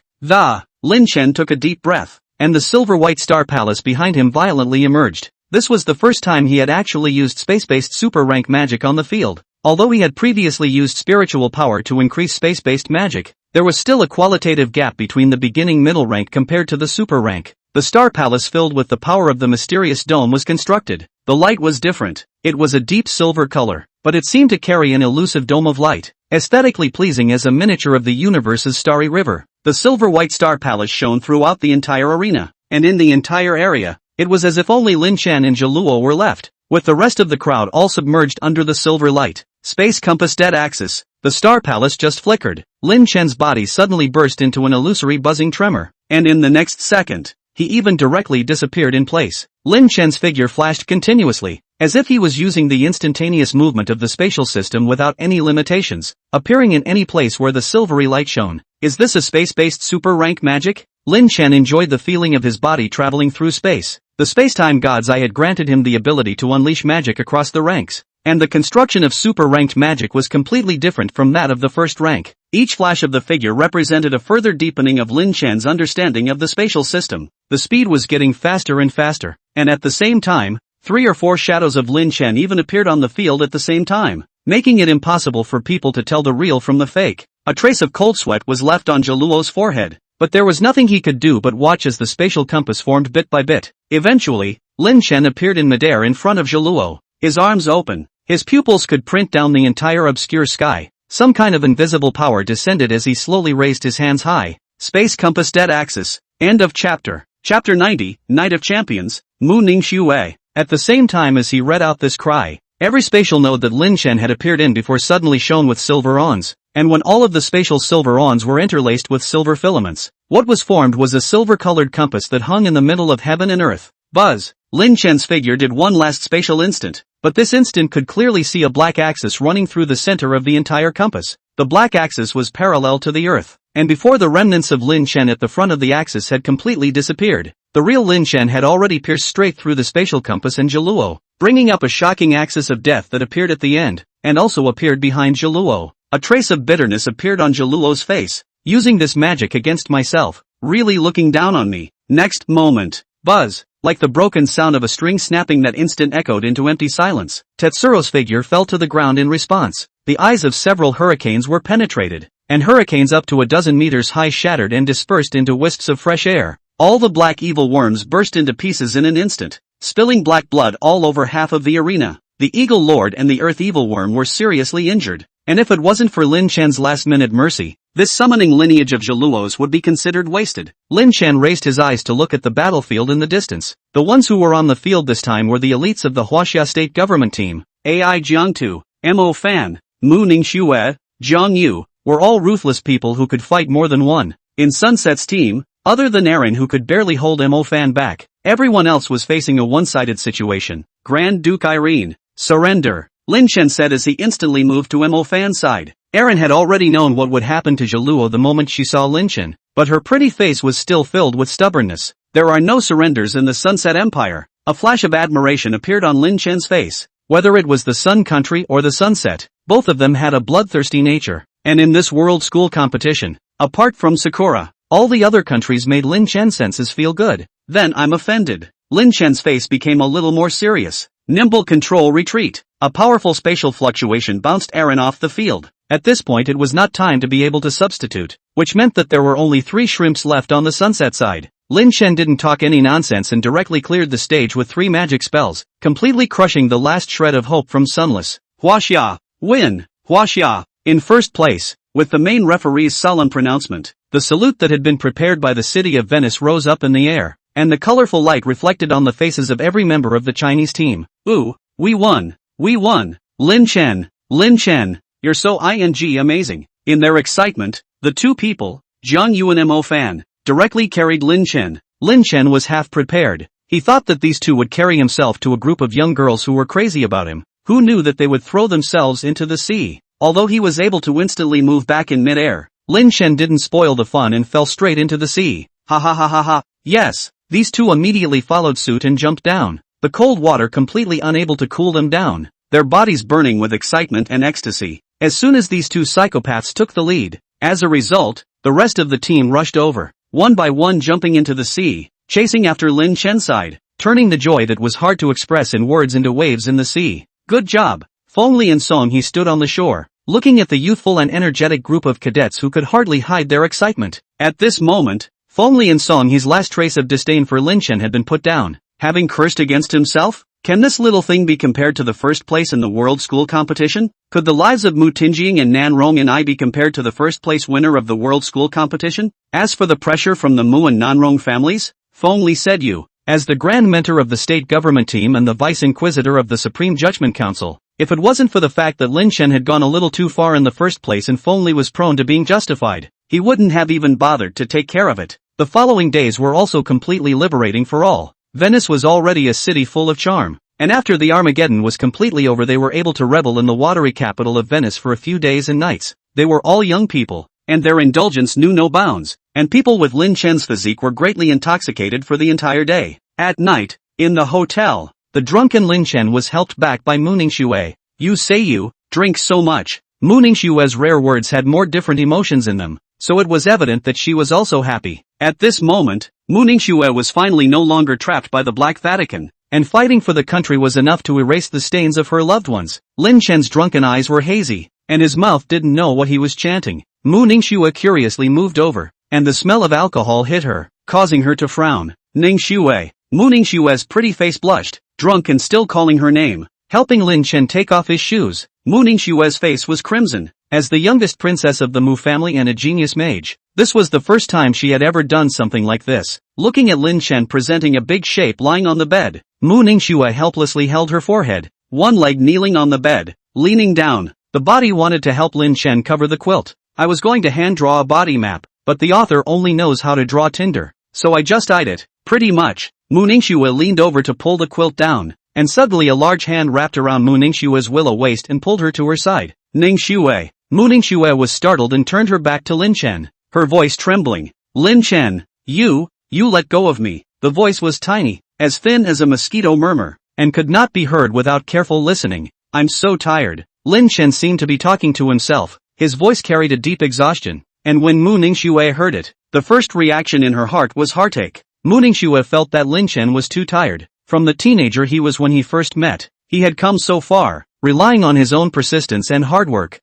S1: Lin Chen took a deep breath, and the silver-white star palace behind him violently emerged. This was the first time he had actually used space-based super-rank magic on the field. Although he had previously used spiritual power to increase space-based magic, there was still a qualitative gap between the beginning middle rank compared to the super rank. The Star Palace filled with the power of the mysterious dome was constructed. The light was different. It was a deep silver color, but it seemed to carry an elusive dome of light, aesthetically pleasing as a miniature of the universe's starry river. The silver-white Star Palace shone throughout the entire arena, and in the entire area, it was as if only Lin Chen and Zhiluo were left, with the rest of the crowd all submerged under the silver light. Space compass dead axis. The Star Palace just flickered. Lin Chen's body suddenly burst into an illusory buzzing tremor, and in the next second, he even directly disappeared in place. Lin Chen's figure flashed continuously, as if he was using the instantaneous movement of the spatial system without any limitations, appearing in any place where the silvery light shone. Is this a space-based super rank magic? Lin Chen enjoyed the feeling of his body traveling through space. The space-time gods I had granted him the ability to unleash magic across the ranks, and the construction of super-ranked magic was completely different from that of the first rank. Each flash of the figure represented a further deepening of Lin Chen's understanding of the spatial system. The speed was getting faster and faster, and at the same time, 3 or 4 shadows of Lin Chen even appeared on the field at the same time, making it impossible for people to tell the real from the fake. A trace of cold sweat was left on Zhiluo's forehead, but there was nothing he could do but watch as the spatial compass formed bit by bit. Eventually, Lin Chen appeared in midair in front of Zhiluo, his arms open. His pupils could print down the entire obscure sky. Some kind of invisible power descended as he slowly raised his hands high. Space compass dead axis. End of chapter. Chapter 90, Night of Champions, Mu Ning Xue. At the same time as he read out this cry, every spatial node that Lin Chen had appeared in before suddenly shone with silver ons, and when all of the spatial silver ons were interlaced with silver filaments, what was formed was a silver-colored compass that hung in the middle of heaven and earth. Buzz! Lin Chen's figure did one last spatial instant, but this instant could clearly see a black axis running through the center of the entire compass. The black axis was parallel to the earth, and before the remnants of Lin Chen at the front of the axis had completely disappeared, the real Lin Chen had already pierced straight through the spatial compass and Zhiluo, bringing up a shocking axis of death that appeared at the end, and also appeared behind Zhiluo. A trace of bitterness appeared on Zhiluo's face. Using this magic against myself, really looking down on me. Next moment, buzz! Like the broken sound of a string snapping that instant echoed into empty silence. Tetsuro's figure fell to the ground in response. The eyes of several hurricanes were penetrated, and hurricanes up to 12 meters high shattered and dispersed into wisps of fresh air. All the black evil worms burst into pieces in an instant, spilling black blood all over half of the arena. The Eagle Lord and the Earth Evil Worm were seriously injured, and if it wasn't for Lin Chen's last-minute mercy, this summoning lineage of Zhiluo's would be considered wasted. Lin Chen raised his eyes to look at the battlefield in the distance. The ones who were on the field this time were the elites of the Huaxia state government team. Ai Jiangtu, Mo Fan, Mu Ning Xue, Zhang Yu, were all ruthless people who could fight more than one. In Sunset's team, other than Aaron who could barely hold Mo Fan back, everyone else was facing a one-sided situation. Grand Duke Irene, surrender, Lin Chen said as he instantly moved to Mo Fan's side. Aaron had already known what would happen to Zhiluo the moment she saw Lin Chen, but her pretty face was still filled with stubbornness. There are no surrenders in the Sunset Empire. A flash of admiration appeared on Lin Chen's face. Whether it was the Sun Country or the Sunset, both of them had a bloodthirsty nature. And in this world school competition, apart from Sakura, all the other countries made Lin Chen's senses feel good. Then I'm offended. Lin Chen's face became a little more serious. Nimble control retreat. A powerful spatial fluctuation bounced Aaron off the field. At this point it was not time to be able to substitute, which meant that there were only 3 shrimps left on the Sunset side. Lin Chen didn't talk any nonsense and directly cleared the stage with 3 magic spells, completely crushing the last shred of hope from Sunless. Huaxia, win! Huaxia, in first place. With the main referee's solemn pronouncement, the salute that had been prepared by the city of Venice rose up in the air, and the colorful light reflected on the faces of every member of the Chinese team. Ooh, we won! We won! Lin Chen! Lin Chen! You're so amazing. In their excitement, the 2 people, Zhang Yu and Mo Fan, directly carried Lin Chen. Lin Chen was half prepared. He thought that these 2 would carry himself to a group of young girls who were crazy about him, who knew that they would throw themselves into the sea. Although he was able to instantly move back in midair, Lin Chen didn't spoil the fun and fell straight into the sea. Ha ha ha ha ha. Yes, these 2 immediately followed suit and jumped down, the cold water completely unable to cool them down, their bodies burning with excitement and ecstasy. As soon as these 2 psychopaths took the lead, as a result, the rest of the team rushed over, one by one jumping into the sea, chasing after Lin Chen's side, turning the joy that was hard to express in words into waves in the sea. Good job! Feng Li and Song he stood on the shore, looking at the youthful and energetic group of cadets who could hardly hide their excitement. At this moment, Feng Li and Song He's last trace of disdain for Lin Chen had been put down, having cursed against himself. Can this little thing be compared to the first place in the world school competition? Could the lives of Mu Tinjing and Nan Rong and I be compared to the first place winner of the world school competition? As for the pressure from the Mu and Nan Rong families, Feng Li said as the Grand Mentor of the state government team and the Vice Inquisitor of the Supreme Judgment Council, if it wasn't for the fact that Lin Chen had gone a little too far in the first place and Feng Li was prone to being justified, he wouldn't have even bothered to take care of it. The following days were also completely liberating for all. Venice was already a city full of charm, and after the Armageddon was completely over they were able to revel in the watery capital of Venice for a few days and nights. They were all young people, and their indulgence knew no bounds, and people with Lin Chen's physique were greatly intoxicated for the entire day. At night, in the hotel, the drunken Lin Chen was helped back by Mu Ningxue. You say you drink so much. Mu Ningxue's rare words had more different emotions in them, so it was evident that she was also happy. At this moment, Mu Ningxue was finally no longer trapped by the Black Vatican, and fighting for the country was enough to erase the stains of her loved ones. Lin Chen's drunken eyes were hazy, and his mouth didn't know what he was chanting. Mu Ningxue curiously moved over, and the smell of alcohol hit her, causing her to frown. Ningxue. Mu Ningxue's pretty face blushed, drunk and still calling her name, helping Lin Chen take off his shoes. Mu Ningxue's face was crimson. As the youngest princess of the Mu family and a genius mage, this was the first time she had ever done something like this. Looking at Lin Chen presenting a big shape lying on the bed, Mu Ningxue helplessly held her forehead, one leg kneeling on the bed, leaning down. The body wanted to help Lin Chen cover the quilt. I was going to hand draw a body map, but the author only knows how to draw tinder, so I just eyed it. Pretty much. Mu Ningxue leaned over to pull the quilt down, and suddenly a large hand wrapped around Mu Ningxue's willow waist and pulled her to her side. Ningxue. Mu Ningxue was startled and turned her back to Lin Chen, her voice trembling. Lin Chen, you let go of me. The voice was tiny, as thin as a mosquito murmur, and could not be heard without careful listening. I'm so tired. Lin Chen seemed to be talking to himself. His voice carried a deep exhaustion, and when Mu Ningxue heard it, the first reaction in her heart was heartache. Mu Ningxue felt that Lin Chen was too tired. From the teenager he was when he first met, he had come so far, relying on his own persistence and hard work.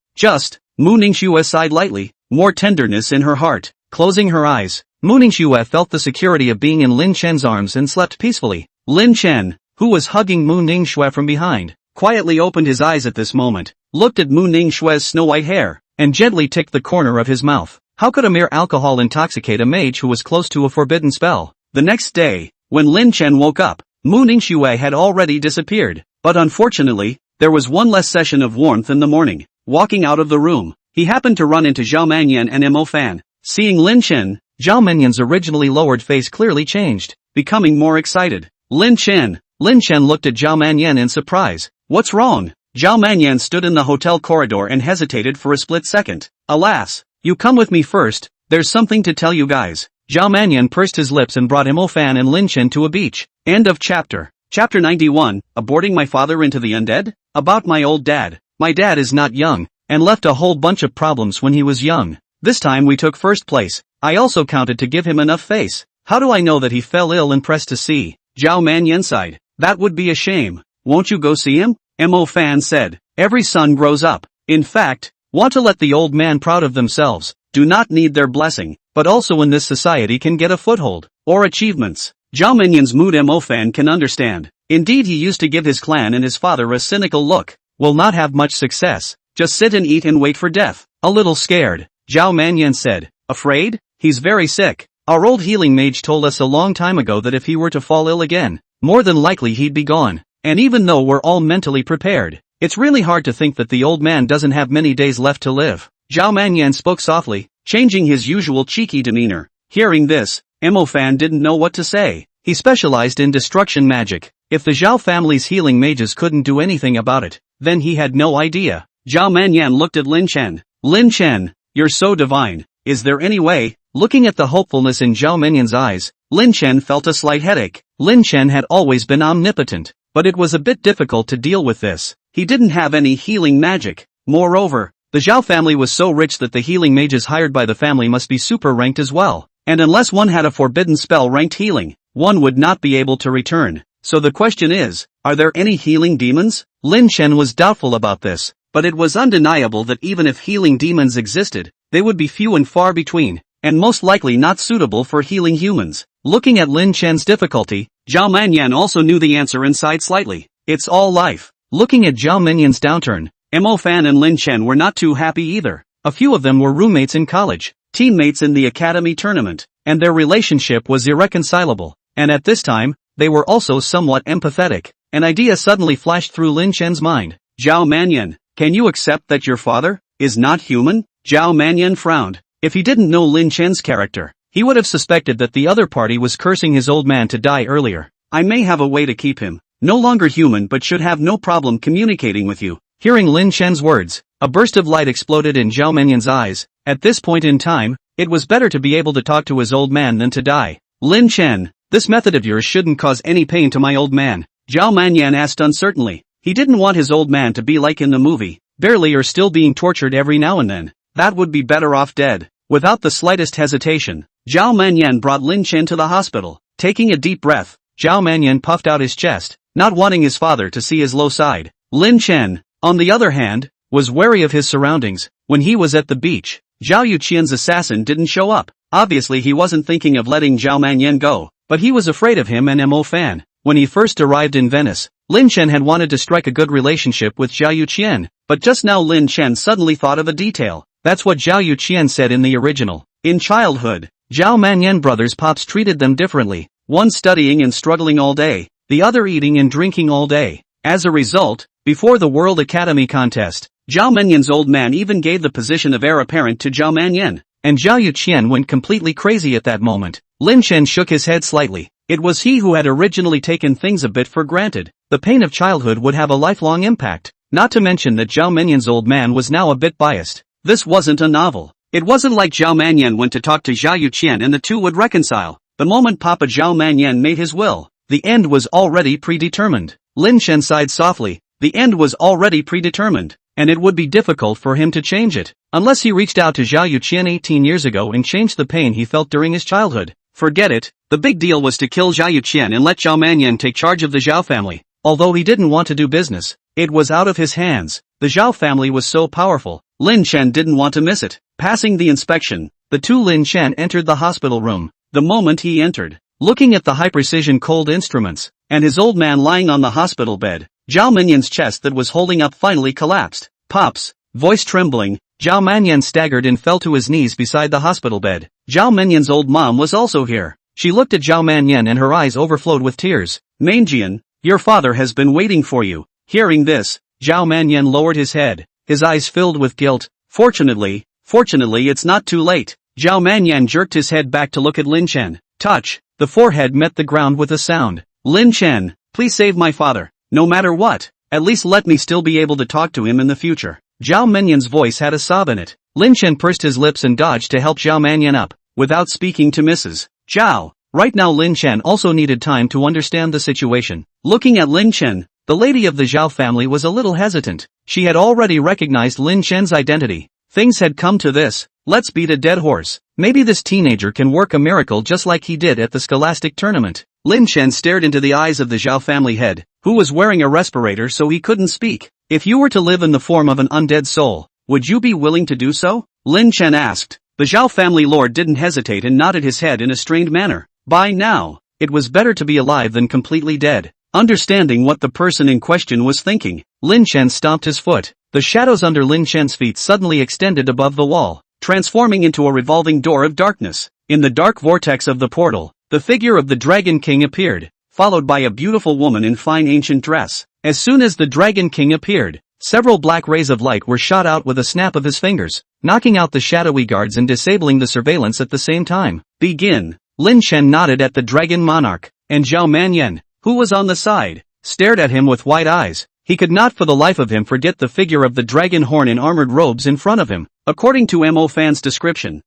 S1: Mu Ningxue sighed lightly, more tenderness in her heart. Closing her eyes, Mu Ningxue felt the security of being in Lin Chen's arms and slept peacefully. Lin Chen, who was hugging Mu Ningxue from behind, quietly opened his eyes at this moment, looked at Mu Ningxue's snow-white hair, and gently ticked the corner of his mouth. How could a mere alcohol intoxicate a mage who was close to a forbidden spell? The next day, when Lin Chen woke up, Mu Ningxue had already disappeared, but unfortunately, there was one less session of warmth in the morning. Walking out of the room, he happened to run into Zhao Manyan and Mo Fan. Seeing Lin Chen, Zhao Manyan's originally lowered face clearly changed, becoming more excited. Lin Chen looked at Zhao Manyan in surprise. What's wrong? Zhao Manyan stood in the hotel corridor and hesitated for a split second. Alas, you come with me first, there's something to tell you guys. Zhao Manyan pursed his lips and brought Mo Fan and Lin Chen to a beach. End of chapter. Chapter 91, Aborting My Father into the Undead? About my old dad. My dad is not young, and left a whole bunch of problems when he was young. This time we took first place. I also counted to give him enough face. How do I know that he fell ill and pressed to see? Zhao Manyan sighed. That would be a shame. Won't you go see him? Mo Fan said. Every son grows up. In fact, want to let the old man proud of themselves. Do not need their blessing, but also in this society can get a foothold, or achievements. Zhao Manyan's mood Mo Fan can understand. Indeed he used to give his clan and his father a cynical look. Will not have much success, just sit and eat and wait for death. A little scared, Zhao Manyan said. Afraid? He's very sick. Our old healing mage told us a long time ago that if he were to fall ill again, more than likely he'd be gone. And even though we're all mentally prepared, it's really hard to think that the old man doesn't have many days left to live. Zhao Manyan spoke softly, changing his usual cheeky demeanor. Hearing this, Mo Fan didn't know what to say. He specialized in destruction magic. If the Zhao family's healing mages couldn't do anything about it, then he had no idea. Zhao Manyan looked at Lin Chen. Lin Chen, you're so divine. Is there any way? Looking at the hopefulness in Zhao Manyan's eyes, Lin Chen felt a slight headache. Lin Chen had always been omnipotent, but it was a bit difficult to deal with this. He didn't have any healing magic. Moreover, the Zhao family was so rich that the healing mages hired by the family must be super ranked as well. And unless one had a forbidden spell ranked healing, one would not be able to return. So the question is, are there any healing demons? Lin Chen was doubtful about this. but it was undeniable that even if healing demons existed, they would be few and far between, and most likely not suitable for healing humans. Looking at Lin Chen's difficulty, Zhao Manyan also knew the answer and sighed slightly. It's all life. Looking at Zhao Manyan's downturn, Mo Fan and Lin Chen were not too happy either. A few of them were roommates in college, teammates in the academy tournament, and their relationship was irreconcilable. And at this time, they were also somewhat empathetic. An idea suddenly flashed through Lin Chen's mind. Zhao Manyan, can you accept that your father is not human? Zhao Manyan frowned. If he didn't know Lin Chen's character, he would have suspected that the other party was cursing his old man to die earlier. I may have a way to keep him no longer human but should have no problem communicating with you. Hearing Lin Chen's words, a burst of light exploded in Zhao Manyan's eyes. At this point in time, it was better to be able to talk to his old man than to die. Lin Chen, this method of yours shouldn't cause any pain to my old man. Zhao Manyan asked uncertainly. He didn't want his old man to be like in the movie, barely or still being tortured every now and then. That would be better off dead. Without the slightest hesitation, Zhao Manyan brought Lin Chen to the hospital. Taking a deep breath, Zhao Manyan puffed out his chest, not wanting his father to see his low side. Lin Chen, on the other hand, was wary of his surroundings. When he was at the beach, Zhao Yuqian's assassin didn't show up. Obviously he wasn't thinking of letting Zhao Manyan go, but he was afraid of him and Mo Fan. When he first arrived in Venice, Lin Chen had wanted to strike a good relationship with Zhao Yuqian, but just now Lin Chen suddenly thought of a detail. That's what Zhao Yuqian said in the original. In childhood, Zhao Manyan brothers' pops treated them differently, one studying and struggling all day, the other eating and drinking all day. As a result, before the World Academy contest, Zhao Manyan's old man even gave the position of heir apparent to Zhao Manyan, and Zhao Yuqian went completely crazy at that moment. Lin Chen shook his head slightly. It was he who had originally taken things a bit for granted. The pain of childhood would have a lifelong impact, not to mention that Zhao Manyan's old man was now a bit biased. This wasn't a novel. It wasn't like Zhao Manyan went to talk to Zhao Yuqian and the two would reconcile. The moment Papa Zhao Manyan made his will, the end was already predetermined. Lin Chen sighed softly. The end was already predetermined, and it would be difficult for him to change it, unless he reached out to Zhao Yuqian 18 years ago and changed the pain he felt during his childhood. Forget it. The big deal was to kill Zhao Yuqian and let Zhao Manyan take charge of the Zhao family. Although he didn't want to do business, it was out of his hands. The Zhao family was so powerful, Lin Chen didn't want to miss it. Passing the inspection, the two Lin Chen entered the hospital room. The moment he entered, looking at the high-precision cold instruments, and his old man lying on the hospital bed, Zhao Manyan's chest that was holding up finally collapsed. Pops, voice trembling, Zhao Manyan staggered and fell to his knees beside the hospital bed. Zhao Manyan's old mom was also here. She looked at Zhao Manyan and her eyes overflowed with tears. Manjian, your father has been waiting for you. Hearing this, Zhao Manyan lowered his head, his eyes filled with guilt. Fortunately it's not too late. Zhao Manyan jerked his head back to look at Lin Chen. Touch, the forehead met the ground with a sound. Lin Chen, please save my father. No matter what, at least let me still be able to talk to him in the future. Zhao Manyan's voice had a sob in it. Lin Chen pursed his lips and dodged to help Zhao Manyan up, without speaking to Mrs. Zhao. Right now Lin Chen also needed time to understand the situation. Looking at Lin Chen, the lady of the Zhao family was a little hesitant. She had already recognized Lin Chen's identity. Things had come to this. Let's beat a dead horse. Maybe this teenager can work a miracle just like he did at the Scholastic tournament. Lin Chen stared into the eyes of the Zhao family head, who was wearing a respirator so he couldn't speak. If you were to live in the form of an undead soul, would you be willing to do so? Lin Chen asked. The Zhao family lord didn't hesitate and nodded his head in a strained manner. By now, it was better to be alive than completely dead. Understanding what the person in question was thinking, Lin Chen stomped his foot. The shadows under Lin Chen's feet suddenly extended above the wall, transforming into a revolving door of darkness. In the dark vortex of the portal, the figure of the Dragon King appeared, followed by a beautiful woman in fine ancient dress. As soon as the Dragon King appeared, several black rays of light were shot out with a snap of his fingers, knocking out the shadowy guards and disabling the surveillance at the same time. Begin. Lin Chen nodded at the Dragon Monarch, and Zhao Manyan, who was on the side, stared at him with wide eyes. He could not for the life of him forget the figure of the dragon horn in armored robes in front of him. According to Mo Fan's description,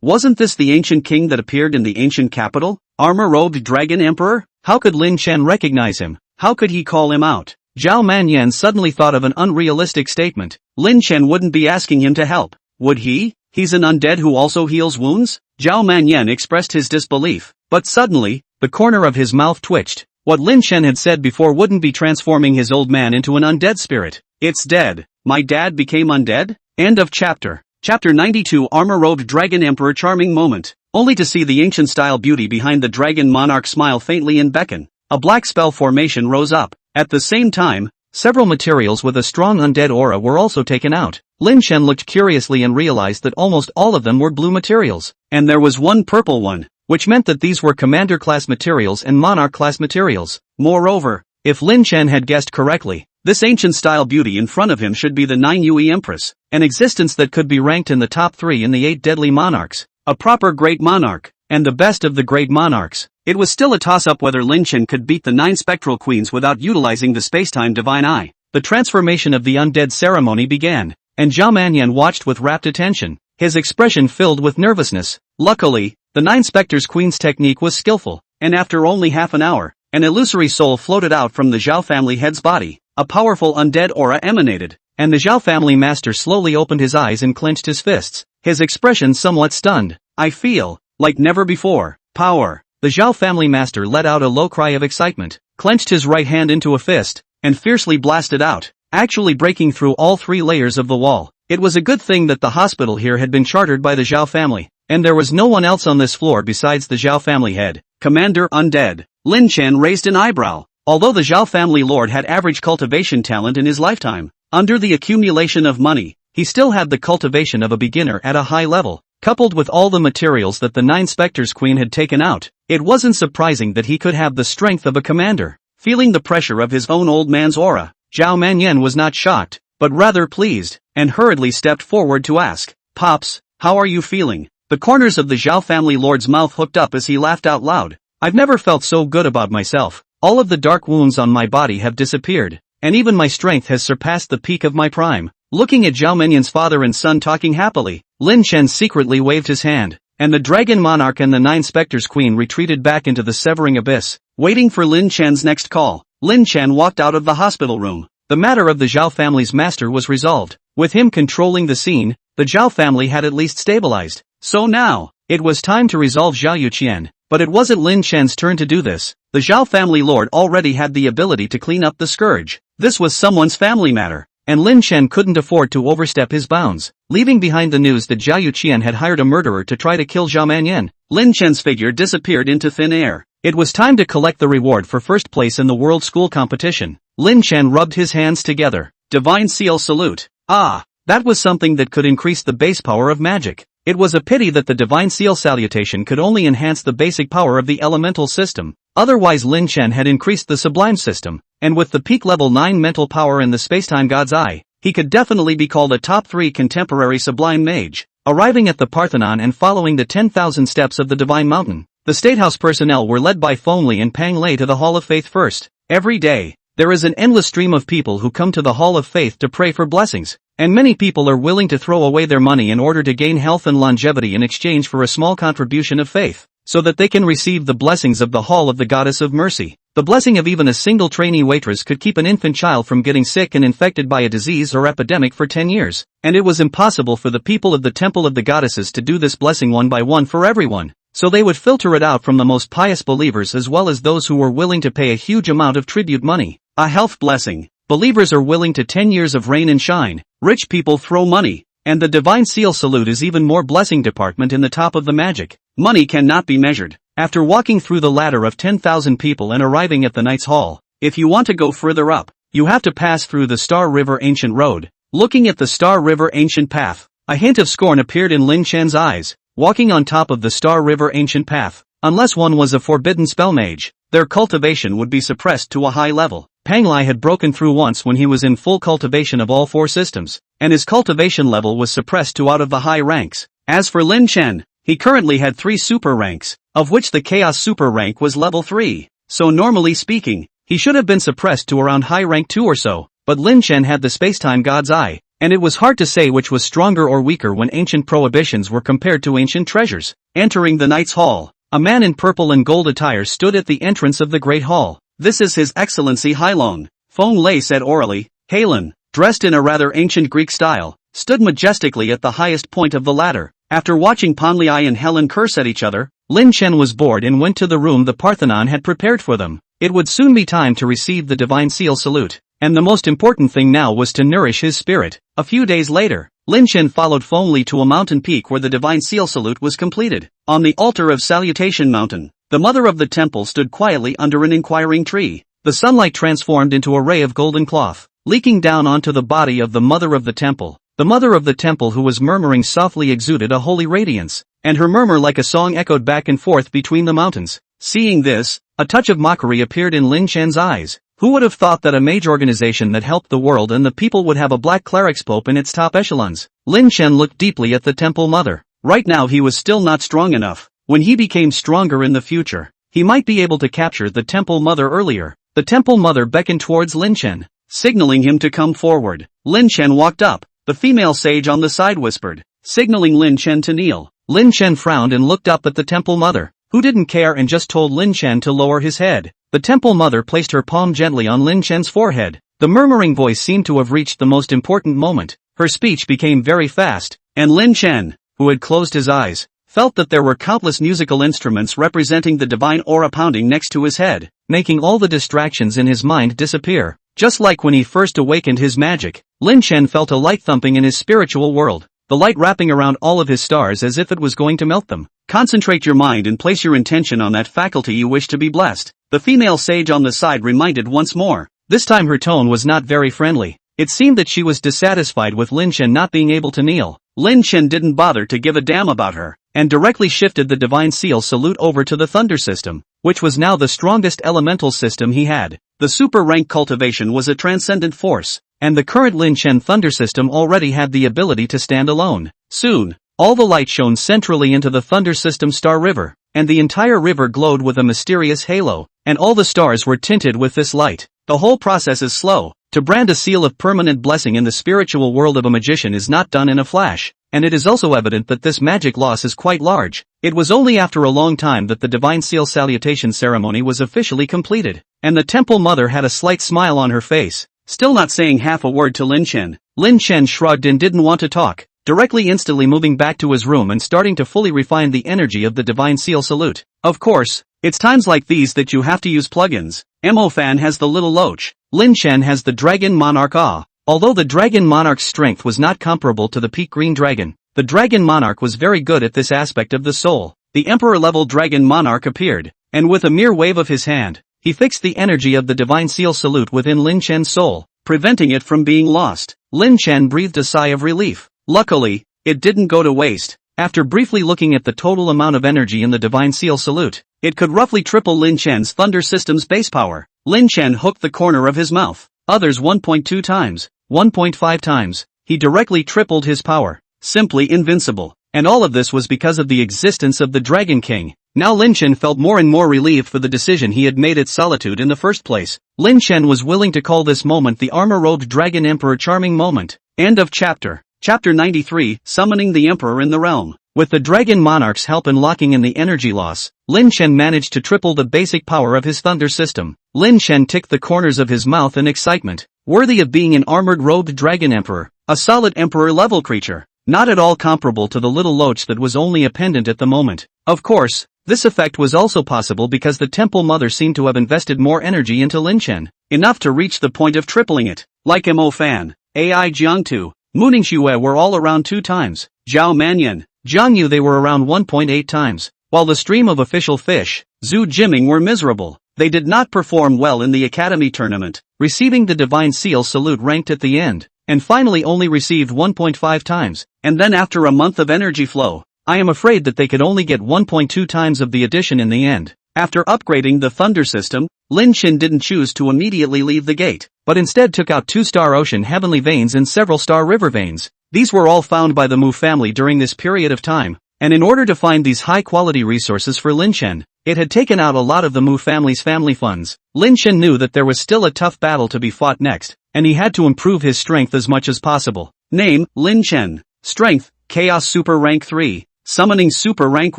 S1: wasn't this the ancient king that appeared in the ancient capital? Armor-robed dragon emperor? How could Lin Chen recognize him? How could he call him out? Zhao Manyan suddenly thought of an unrealistic statement. Lin Chen wouldn't be asking him to help, would he? He's an undead who also heals wounds? Zhao Manyan expressed his disbelief, but suddenly, the corner of his mouth twitched. What Lin Chen had said before wouldn't be transforming his old man into an undead spirit. It's dead. My dad became undead? End of chapter. Chapter 92 Armor-robed Dragon Emperor charming moment. Only to see the ancient-style beauty behind the dragon monarch smile faintly and beckon. A black spell formation rose up. At the same time, several materials with a strong undead aura were also taken out. Lin Chen looked curiously and realized that almost all of them were blue materials. And there was one purple one, which meant that these were commander-class materials and monarch-class materials. Moreover, if Lin Chen had guessed correctly, this ancient-style beauty in front of him should be the 9 Yue Empress, an existence that could be ranked in the top 3 in the 8 deadly monarchs. A proper great monarch, and the best of the great monarchs. It was still a toss-up whether Lin Chen could beat the 9 spectral queens without utilizing the spacetime divine eye. The transformation of the undead ceremony began, and Zhao Manyan watched with rapt attention, his expression filled with nervousness. Luckily, the 9 specters queen's technique was skillful, and after only half an hour, an illusory soul floated out from the Zhao family head's body. A powerful undead aura emanated, and the Zhao family master slowly opened his eyes and clenched his fists, his expression somewhat stunned. I feel like never before. Power. The Zhao family master let out a low cry of excitement, clenched his right hand into a fist, and fiercely blasted out, actually breaking through all 3 layers of the wall. It was a good thing that the hospital here had been chartered by the Zhao family, and there was no one else on this floor besides the Zhao family head. Commander Undead. Lin Chen raised an eyebrow. Although the Zhao family lord had average cultivation talent in his lifetime, under the accumulation of money, he still had the cultivation of a beginner at a high level. Coupled with all the materials that the 9 specters queen had taken out, it wasn't surprising that he could have the strength of a commander. Feeling the pressure of his own old man's aura, Zhao Manyan was not shocked, but rather pleased, and hurriedly stepped forward to ask, Pops, how are you feeling? The corners of the Zhao family lord's mouth hooked up as he laughed out loud. I've never felt so good about myself. All of the dark wounds on my body have disappeared, and even my strength has surpassed the peak of my prime. Looking at Zhao Manyan's father and son talking happily, Lin Chen secretly waved his hand, and the dragon monarch and the 9 specters queen retreated back into the severing abyss, waiting for Lin Chen's next call. Lin Chen walked out of the hospital room. The matter of the Zhao family's master was resolved. With him controlling the scene, the Zhao family had at least stabilized. So now, it was time to resolve Zhao Yuqian. But it wasn't Lin Chen's turn to do this. The Zhao family lord already had the ability to clean up the scourge. This was someone's family matter, and Lin Chen couldn't afford to overstep his bounds. Leaving behind the news that Zhao Yuqian had hired a murderer to try to kill Zhao Manyan, Lin Chen's figure disappeared into thin air. It was time to collect the reward for first place in the world school competition. Lin Chen rubbed his hands together. Divine Seal Salute. Ah, that was something that could increase the base power of magic. It was a pity that the Divine Seal Salutation could only enhance the basic power of the elemental system. Otherwise Lin Chen had increased the Sublime system, and with the peak level 9 mental power and the Spacetime God's Eye, he could definitely be called a top 3 contemporary Sublime Mage. Arriving at the Parthenon and following the 10,000 steps of the Divine Mountain, the Statehouse personnel were led by Feng Li and Pang Lei to the Hall of Faith first. Every day, there is an endless stream of people who come to the Hall of Faith to pray for blessings. And many people are willing to throw away their money in order to gain health and longevity in exchange for a small contribution of faith, so that they can receive the blessings of the Hall of the Goddess of Mercy. The blessing of even a single trainee waitress could keep an infant child from getting sick and infected by a disease or epidemic for 10 years, and it was impossible for the people of the Temple of the Goddesses to do this blessing one by one for everyone, so they would filter it out from the most pious believers as well as those who were willing to pay a huge amount of tribute money. A health blessing. Believers are willing to 10 years of rain and shine. Rich people throw money, and the Divine Seal Salute is even more blessing department in the top of the magic. Money cannot be measured. After walking through the ladder of 10,000 people and arriving at the Knight's Hall, if you want to go further up, you have to pass through the Star River Ancient Road. Looking at the Star River Ancient Path, a hint of scorn appeared in Lin Chen's eyes. Walking on top of the Star River Ancient Path, unless one was a forbidden spell mage, their cultivation would be suppressed to a high level. Pang Lei had broken through once when he was in full cultivation of all 4 systems, and his cultivation level was suppressed to out of the high ranks. As for Lin Chen, he currently had 3 super ranks, of which the Chaos super rank was level 3, so normally speaking, he should have been suppressed to around high rank 2 or so, but Lin Chen had the Spacetime God's Eye, and it was hard to say which was stronger or weaker when ancient prohibitions were compared to ancient treasures. Entering the Knight's Hall, a man in purple and gold attire stood at the entrance of the Great Hall. This is His Excellency Hailong, Feng Lei said orally. Hailong, dressed in a rather ancient Greek style, stood majestically at the highest point of the ladder. After watching Pan Li and Helen curse at each other, Lin Chen was bored and went to the room the Parthenon had prepared for them. It would soon be time to receive the Divine Seal Salute. and the most important thing now was to nourish his spirit. A few days later, Lin Chen followed Feng Li to a mountain peak where the divine seal salute was completed. On the altar of Salutation Mountain, the mother of the temple stood quietly under an inquiring tree. The sunlight transformed into a ray of golden cloth, leaking down onto the body of the mother of the temple. The mother of the temple, who was murmuring softly, exuded a holy radiance, and her murmur like a song echoed back and forth between the mountains. Seeing this, a touch of mockery appeared in Lin Chen's eyes. Who would have thought that a mage organization that helped the world and the people would have a black cleric's pope in its top echelons? Lin Chen looked deeply at the temple mother. Right now he was still not strong enough. When he became stronger in the future, he might be able to capture the temple mother earlier. The temple mother beckoned towards Lin Chen, signaling him to come forward. Lin Chen walked up. The female sage on the side whispered, signaling Lin Chen to kneel. Lin Chen frowned and looked up at the temple mother, who didn't care and just told Lin Chen to lower his head. The temple mother placed her palm gently on Lin Chen's forehead. The murmuring voice seemed to have reached the most important moment. Her speech became very fast, and Lin Chen, who had closed his eyes, felt that there were countless musical instruments representing the divine aura pounding next to his head, making all the distractions in his mind disappear. Just like when he first awakened his magic, Lin Chen felt a light thumping in his spiritual world, the light wrapping around all of his stars as if it was going to melt them. Concentrate your mind and place your intention on that faculty you wish to be blessed, the female sage on the side reminded once more. This time her tone was not very friendly. It seemed that she was dissatisfied with Lin Chen not being able to kneel. Lin Chen didn't bother to give a damn about her, and directly shifted the divine seal salute over to the thunder system, which was now the strongest elemental system he had. The super rank cultivation was a transcendent force, and the current Lin Chen thunder system already had the ability to stand alone. Soon, all the light shone centrally into the thunder system star river, and the entire river glowed with a mysterious halo, and all the stars were tinted with this light. The whole process is slow. To brand a seal of permanent blessing in the spiritual world of a magician is not done in a flash, and it is also evident that this magic loss is quite large. It was only after a long time that the divine seal salutation ceremony was officially completed, and the temple mother had a slight smile on her face, still not saying half a word to Lin Chen. Lin Chen shrugged and didn't want to talk, instantly moving back to his room and starting to fully refine the energy of the divine seal salute. Of course, it's times like these that you have to use plugins. Mo Fan has the Little Loach. Lin Chen has the Dragon Monarch Ah. Although the Dragon Monarch's strength was not comparable to the Peak Green Dragon, the Dragon Monarch was very good at this aspect of the soul. The Emperor-level Dragon Monarch appeared, and with a mere wave of his hand, he fixed the energy of the divine seal salute within Lin Chen's soul, preventing it from being lost. Lin Chen breathed a sigh of relief. Luckily, it didn't go to waste. After briefly looking at the total amount of energy in the divine seal salute, it could roughly triple Lin Chen's thunder system's base power. Lin Chen hooked the corner of his mouth. Others 1.2 times, 1.5 times. He directly tripled his power. Simply invincible. And all of this was because of the existence of the Dragon King. Now Lin Chen felt more and more relieved for the decision he had made at Solitude in the first place. Lin Chen was willing to call this moment the armor-robed Dragon Emperor charming moment. End of chapter. Chapter 93, Summoning the Emperor in the Realm. With the Dragon Monarch's help in locking in the energy loss, Lin Chen managed to triple the basic power of his thunder system. Lin Chen ticked the corners of his mouth in excitement. Worthy of being an armored-robed Dragon Emperor, a solid Emperor-level creature, not at all comparable to the Little Loach that was only a pendant at the moment. Of course, this effect was also possible because the Temple Mother seemed to have invested more energy into Lin Chen, enough to reach the point of tripling it. Like Mo Fan, Ai Jiangtu, Muning Xue were all around 2 times, Zhao Manyan, Zhang Yu they were around 1.8 times, while the stream of official fish, Zhu Jiming were miserable. They did not perform well in the Academy tournament, receiving the Divine Seal salute ranked at the end, and finally only received 1.5 times, and then after a month of energy flow, I am afraid that they could only get 1.2 times of the addition in the end. After upgrading the Thunder system, Lin Chen didn't choose to immediately leave the gate, but instead took out 2 Star Ocean Heavenly Veins and several Star River Veins. These were all found by the Mu family during this period of time, and in order to find these high-quality resources for Lin Chen, it had taken out a lot of the Mu family's family funds. Lin Chen knew that there was still a tough battle to be fought next, and he had to improve his strength as much as possible. Name, Lin Chen. Strength, Chaos Super Rank 3, Summoning Super Rank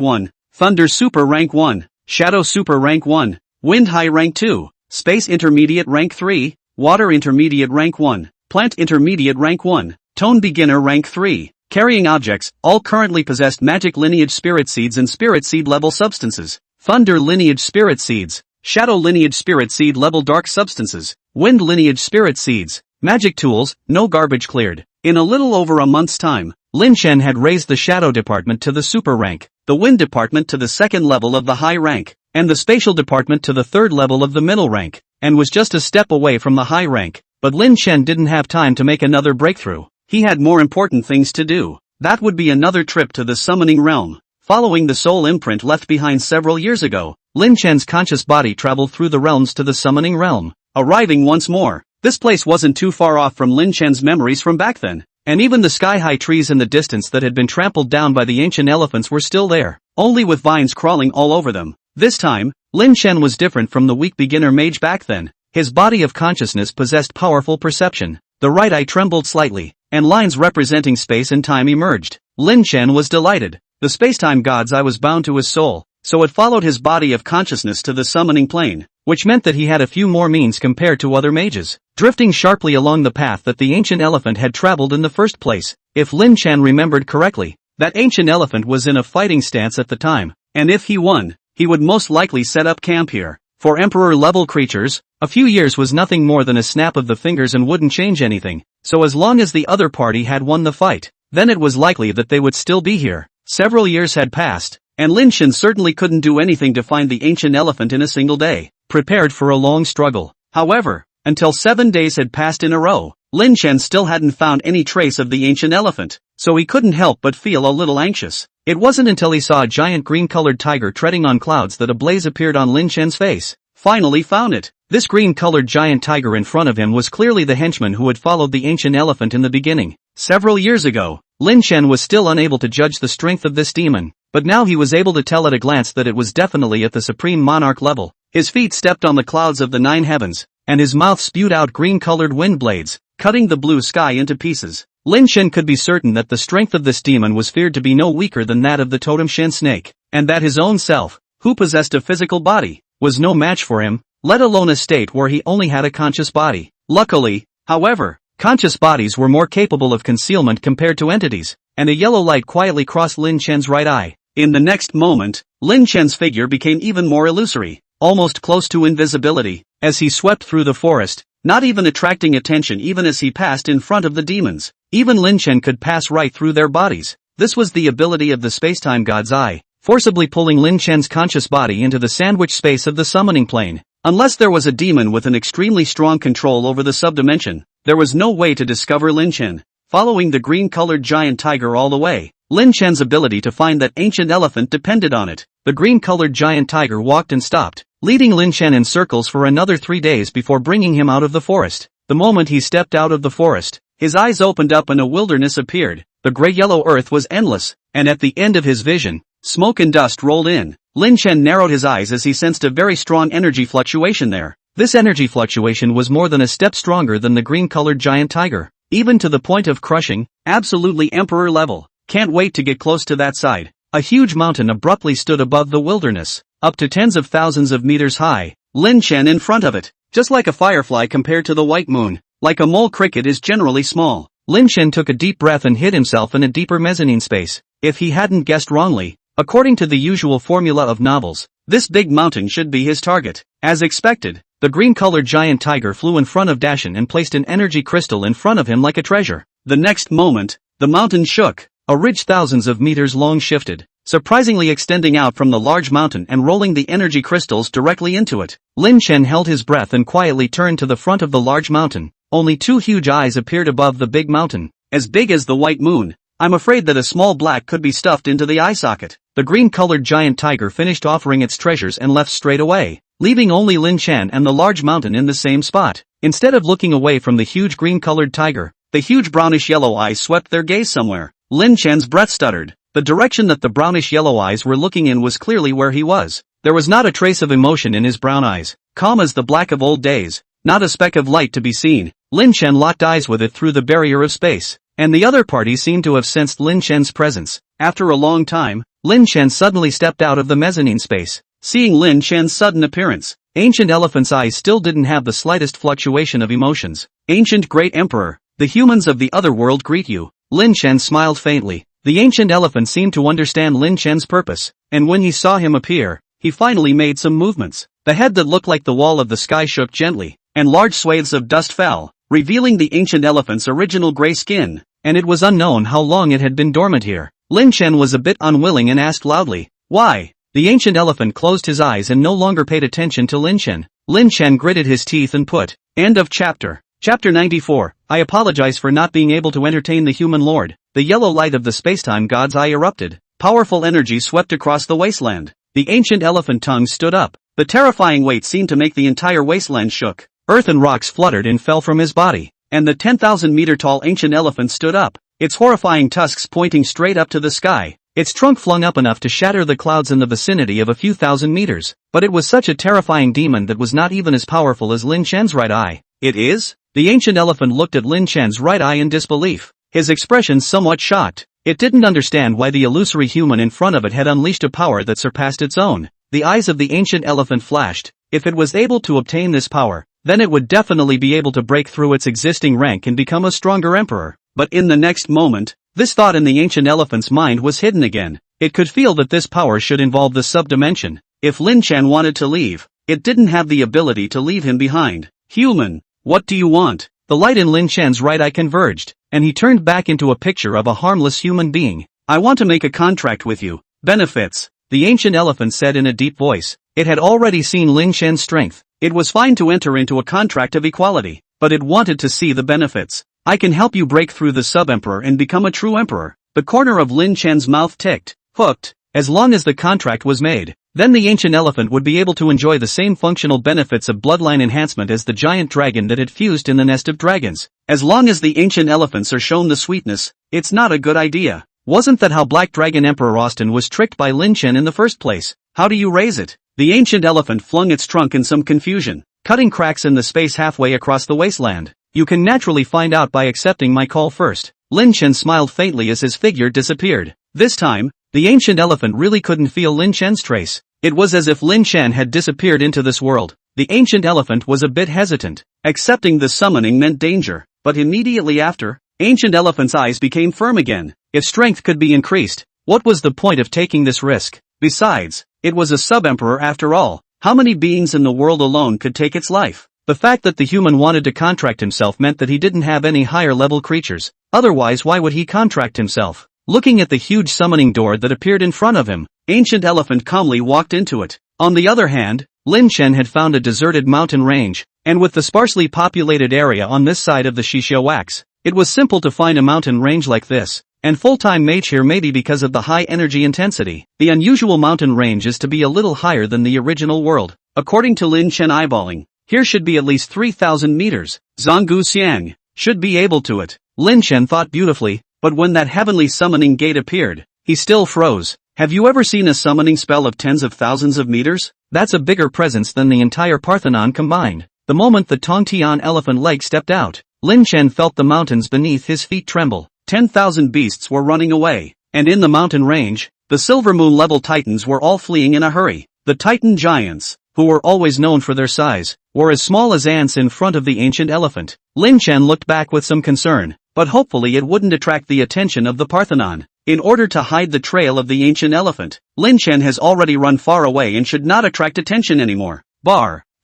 S1: 1, Thunder Super Rank 1, Shadow Super Rank 1, Wind High Rank 2, Space Intermediate Rank 3, Water Intermediate Rank 1, Plant Intermediate Rank 1, Tone Beginner Rank 3. Carrying objects, all currently possessed Magic Lineage Spirit Seeds and Spirit Seed level substances. Thunder Lineage Spirit Seeds, Shadow lineage spirit seed level dark substances, wind lineage spirit seeds, magic tools, no garbage cleared. In a little over a month's time, Lin Chen had raised the shadow department to the super rank, the wind department to the second level of the high rank, and the spatial department to the third level of the middle rank, and was just a step away from the high rank. But Lin Chen didn't have time to make another breakthrough. He had more important things to do. That would be another trip to the summoning realm. Following the soul imprint left behind several years ago, Lin Chen's conscious body traveled through the realms to the summoning realm, arriving once more. This place wasn't too far off from Lin Chen's memories from back then, and even the sky-high trees in the distance that had been trampled down by the ancient elephants were still there, only with vines crawling all over them. This time, Lin Chen was different from the weak beginner mage back then. His body of consciousness possessed powerful perception. The right eye trembled slightly, and lines representing space and time emerged. Lin Chen was delighted. The space-time god's eye was bound to his soul, so it followed his body of consciousness to the summoning plane, which meant that he had a few more means compared to other mages, drifting sharply along the path that the ancient elephant had traveled in the first place. If Lin Chen remembered correctly, that ancient elephant was in a fighting stance at the time, and if he won, he would most likely set up camp here. For emperor-level creatures, a few years was nothing more than a snap of the fingers and wouldn't change anything, so as long as the other party had won the fight, then it was likely that they would still be here. Several years had passed, and Lin Chen certainly couldn't do anything to find the ancient elephant in a single day, prepared for a long struggle. However, until 7 days had passed in a row, Lin Chen still hadn't found any trace of the ancient elephant, so he couldn't help but feel a little anxious. It wasn't until he saw a giant green-colored tiger treading on clouds that a blaze appeared on Lin Chen's face. Finally found it. This green-colored giant tiger in front of him was clearly the henchman who had followed the ancient elephant in the beginning. Several years ago, Lin Chen was still unable to judge the strength of this demon, but now he was able to tell at a glance that it was definitely at the supreme monarch level. His feet stepped on the clouds of the 9 heavens, and his mouth spewed out green-colored wind blades, cutting the blue sky into pieces. Lin Chen could be certain that the strength of this demon was feared to be no weaker than that of the totem Shen snake, and that his own self, who possessed a physical body, was no match for him, let alone a state where he only had a conscious body. Luckily, however, conscious bodies were more capable of concealment compared to entities, and a yellow light quietly crossed Lin Chen's right eye. In the next moment, Lin Chen's figure became even more illusory, almost close to invisibility, as he swept through the forest, not even attracting attention even as he passed in front of the demons. Even Lin Chen could pass right through their bodies. This was the ability of the spacetime god's eye, forcibly pulling Lin Chen's conscious body into the sandwich space of the summoning plane. Unless there was a demon with an extremely strong control over the subdimension, there was no way to discover Lin Chen. Following the green-colored giant tiger all the way, Lin Chen's ability to find that ancient elephant depended on it. The green-colored giant tiger walked and stopped, leading Lin Chen in circles for another 3 days before bringing him out of the forest. The moment he stepped out of the forest, his eyes opened up and a wilderness appeared. The gray-yellow earth was endless, and at the end of his vision, smoke and dust rolled in. Lin Chen narrowed his eyes as he sensed a very strong energy fluctuation there. This energy fluctuation was more than a step stronger than the green-colored giant tiger, even to the point of crushing, absolutely emperor level. Can't wait to get close to that side. A huge mountain abruptly stood above the wilderness, up to tens of thousands of meters high. Lin Chen in front of it, just like a firefly compared to the white moon, like a mole cricket is generally small. Lin Chen took a deep breath and hid himself in a deeper mezzanine space. If he hadn't guessed wrongly, according to the usual formula of novels, this big mountain should be his target. As expected, the green-colored giant tiger flew in front of Dashin and placed an energy crystal in front of him like a treasure. The next moment, the mountain shook. A ridge thousands of meters long shifted, surprisingly extending out from the large mountain and rolling the energy crystals directly into it. Lin Chen held his breath and quietly turned to the front of the large mountain. Only 2 huge eyes appeared above the big mountain, as big as the white moon. I'm afraid that a small black could be stuffed into the eye socket. The green-colored giant tiger finished offering its treasures and left straight away, leaving only Lin Chen and the large mountain in the same spot. Instead of looking away from the huge green-colored tiger, the huge brownish-yellow eyes swept their gaze somewhere. Lin Chen's breath stuttered. The direction that the brownish-yellow eyes were looking in was clearly where he was. There was not a trace of emotion in his brown eyes, calm as the black of old days, not a speck of light to be seen. Lin Chen locked eyes with it through the barrier of space, and the other party seemed to have sensed Lin Chen's presence. After a long time, Lin Chen suddenly stepped out of the mezzanine space. Seeing Lin Chen's sudden appearance, Ancient Elephant's eyes still didn't have the slightest fluctuation of emotions. Ancient Great Emperor, the humans of the other world greet you. Lin Chen smiled faintly. The ancient elephant seemed to understand Lin Chen's purpose, and when he saw him appear, he finally made some movements. The head that looked like the wall of the sky shook gently, and large swathes of dust fell, revealing the ancient elephant's original gray skin, and it was unknown how long it had been dormant here. Lin Chen was a bit unwilling and asked loudly, "Why?" The ancient elephant closed his eyes and no longer paid attention to Lin Chen. Lin Chen gritted his teeth and put, "End of chapter." Chapter 94, I apologize for not being able to entertain the human lord. The yellow light of the spacetime god's eye erupted. Powerful energy swept across the wasteland. The ancient elephant tongue stood up. The terrifying weight seemed to make the entire wasteland shook. Earth and rocks fluttered and fell from his body. And the 10,000-meter tall ancient elephant stood up, its horrifying tusks pointing straight up to the sky. Its trunk flung up enough to shatter the clouds in the vicinity of a few thousand meters. But it was such a terrifying demon that was not even as powerful as Lin Chen's right eye. It is? The ancient elephant looked at Lin Chen's right eye in disbelief, his expression somewhat shocked. It didn't understand why the illusory human in front of it had unleashed a power that surpassed its own. The eyes of the ancient elephant flashed. If it was able to obtain this power, then it would definitely be able to break through its existing rank and become a stronger emperor. But in the next moment, this thought in the ancient elephant's mind was hidden again. It could feel that this power should involve the sub-dimension. If Lin Chen wanted to leave, it didn't have the ability to leave him behind. Human, what do you want? The light in Lin Chen's right eye converged, and he turned back into a picture of a harmless human being. I want to make a contract with you. Benefits, the ancient elephant said in a deep voice. It had already seen Lin Chen's strength. It was fine to enter into a contract of equality, but it wanted to see the benefits. I can help you break through the sub-emperor and become a true emperor. The corner of Lin Chen's mouth ticked. Hooked. As long as the contract was made, then the ancient elephant would be able to enjoy the same functional benefits of bloodline enhancement as the giant dragon that had fused in the nest of dragons. As long as the ancient elephants are shown the sweetness, it's not a good idea. Wasn't that how Black Dragon Emperor Austin was tricked by Lin Chen in the first place? How do you raise it? The ancient elephant flung its trunk in some confusion, cutting cracks in the space halfway across the wasteland. You can naturally find out by accepting my call first. Lin Chen smiled faintly as his figure disappeared. This time, the ancient elephant really couldn't feel Lin Chen's trace. It was as if Lin Chen had disappeared into this world. The ancient elephant was a bit hesitant. Accepting the summoning meant danger, but immediately after, ancient elephant's eyes became firm again. If strength could be increased, what was the point of taking this risk? Besides, it was a sub-emperor after all. How many beings in the world alone could take its life? The fact that the human wanted to contract himself meant that he didn't have any higher-level creatures. Otherwise, why would he contract himself? Looking at the huge summoning door that appeared in front of him, ancient elephant calmly walked into it. On the other hand, Lin Chen had found a deserted mountain range, and with the sparsely populated area on this side of the Shishio wax, it was simple to find a mountain range like this. And full-time mage here maybe because of the high energy intensity. The unusual mountain range is to be a little higher than the original world. According to Lin Chen eyeballing, here should be at least 3,000 meters. Zhonggu Xiang should be able to it. Lin Chen thought beautifully, but when that heavenly summoning gate appeared, he still froze. Have you ever seen a summoning spell of tens of thousands of meters? That's a bigger presence than the entire Parthenon combined. The moment the Tongtian elephant leg stepped out, Lin Chen felt the mountains beneath his feet tremble. 10,000 beasts were running away, and in the mountain range, the Silver Moon level titans were all fleeing in a hurry. The titan giants, who were always known for their size, were as small as ants in front of the ancient elephant. Lin Chen looked back with some concern, but hopefully it wouldn't attract the attention of the Parthenon. In order to hide the trail of the ancient elephant, Lin Chen has already run far away and should not attract attention anymore.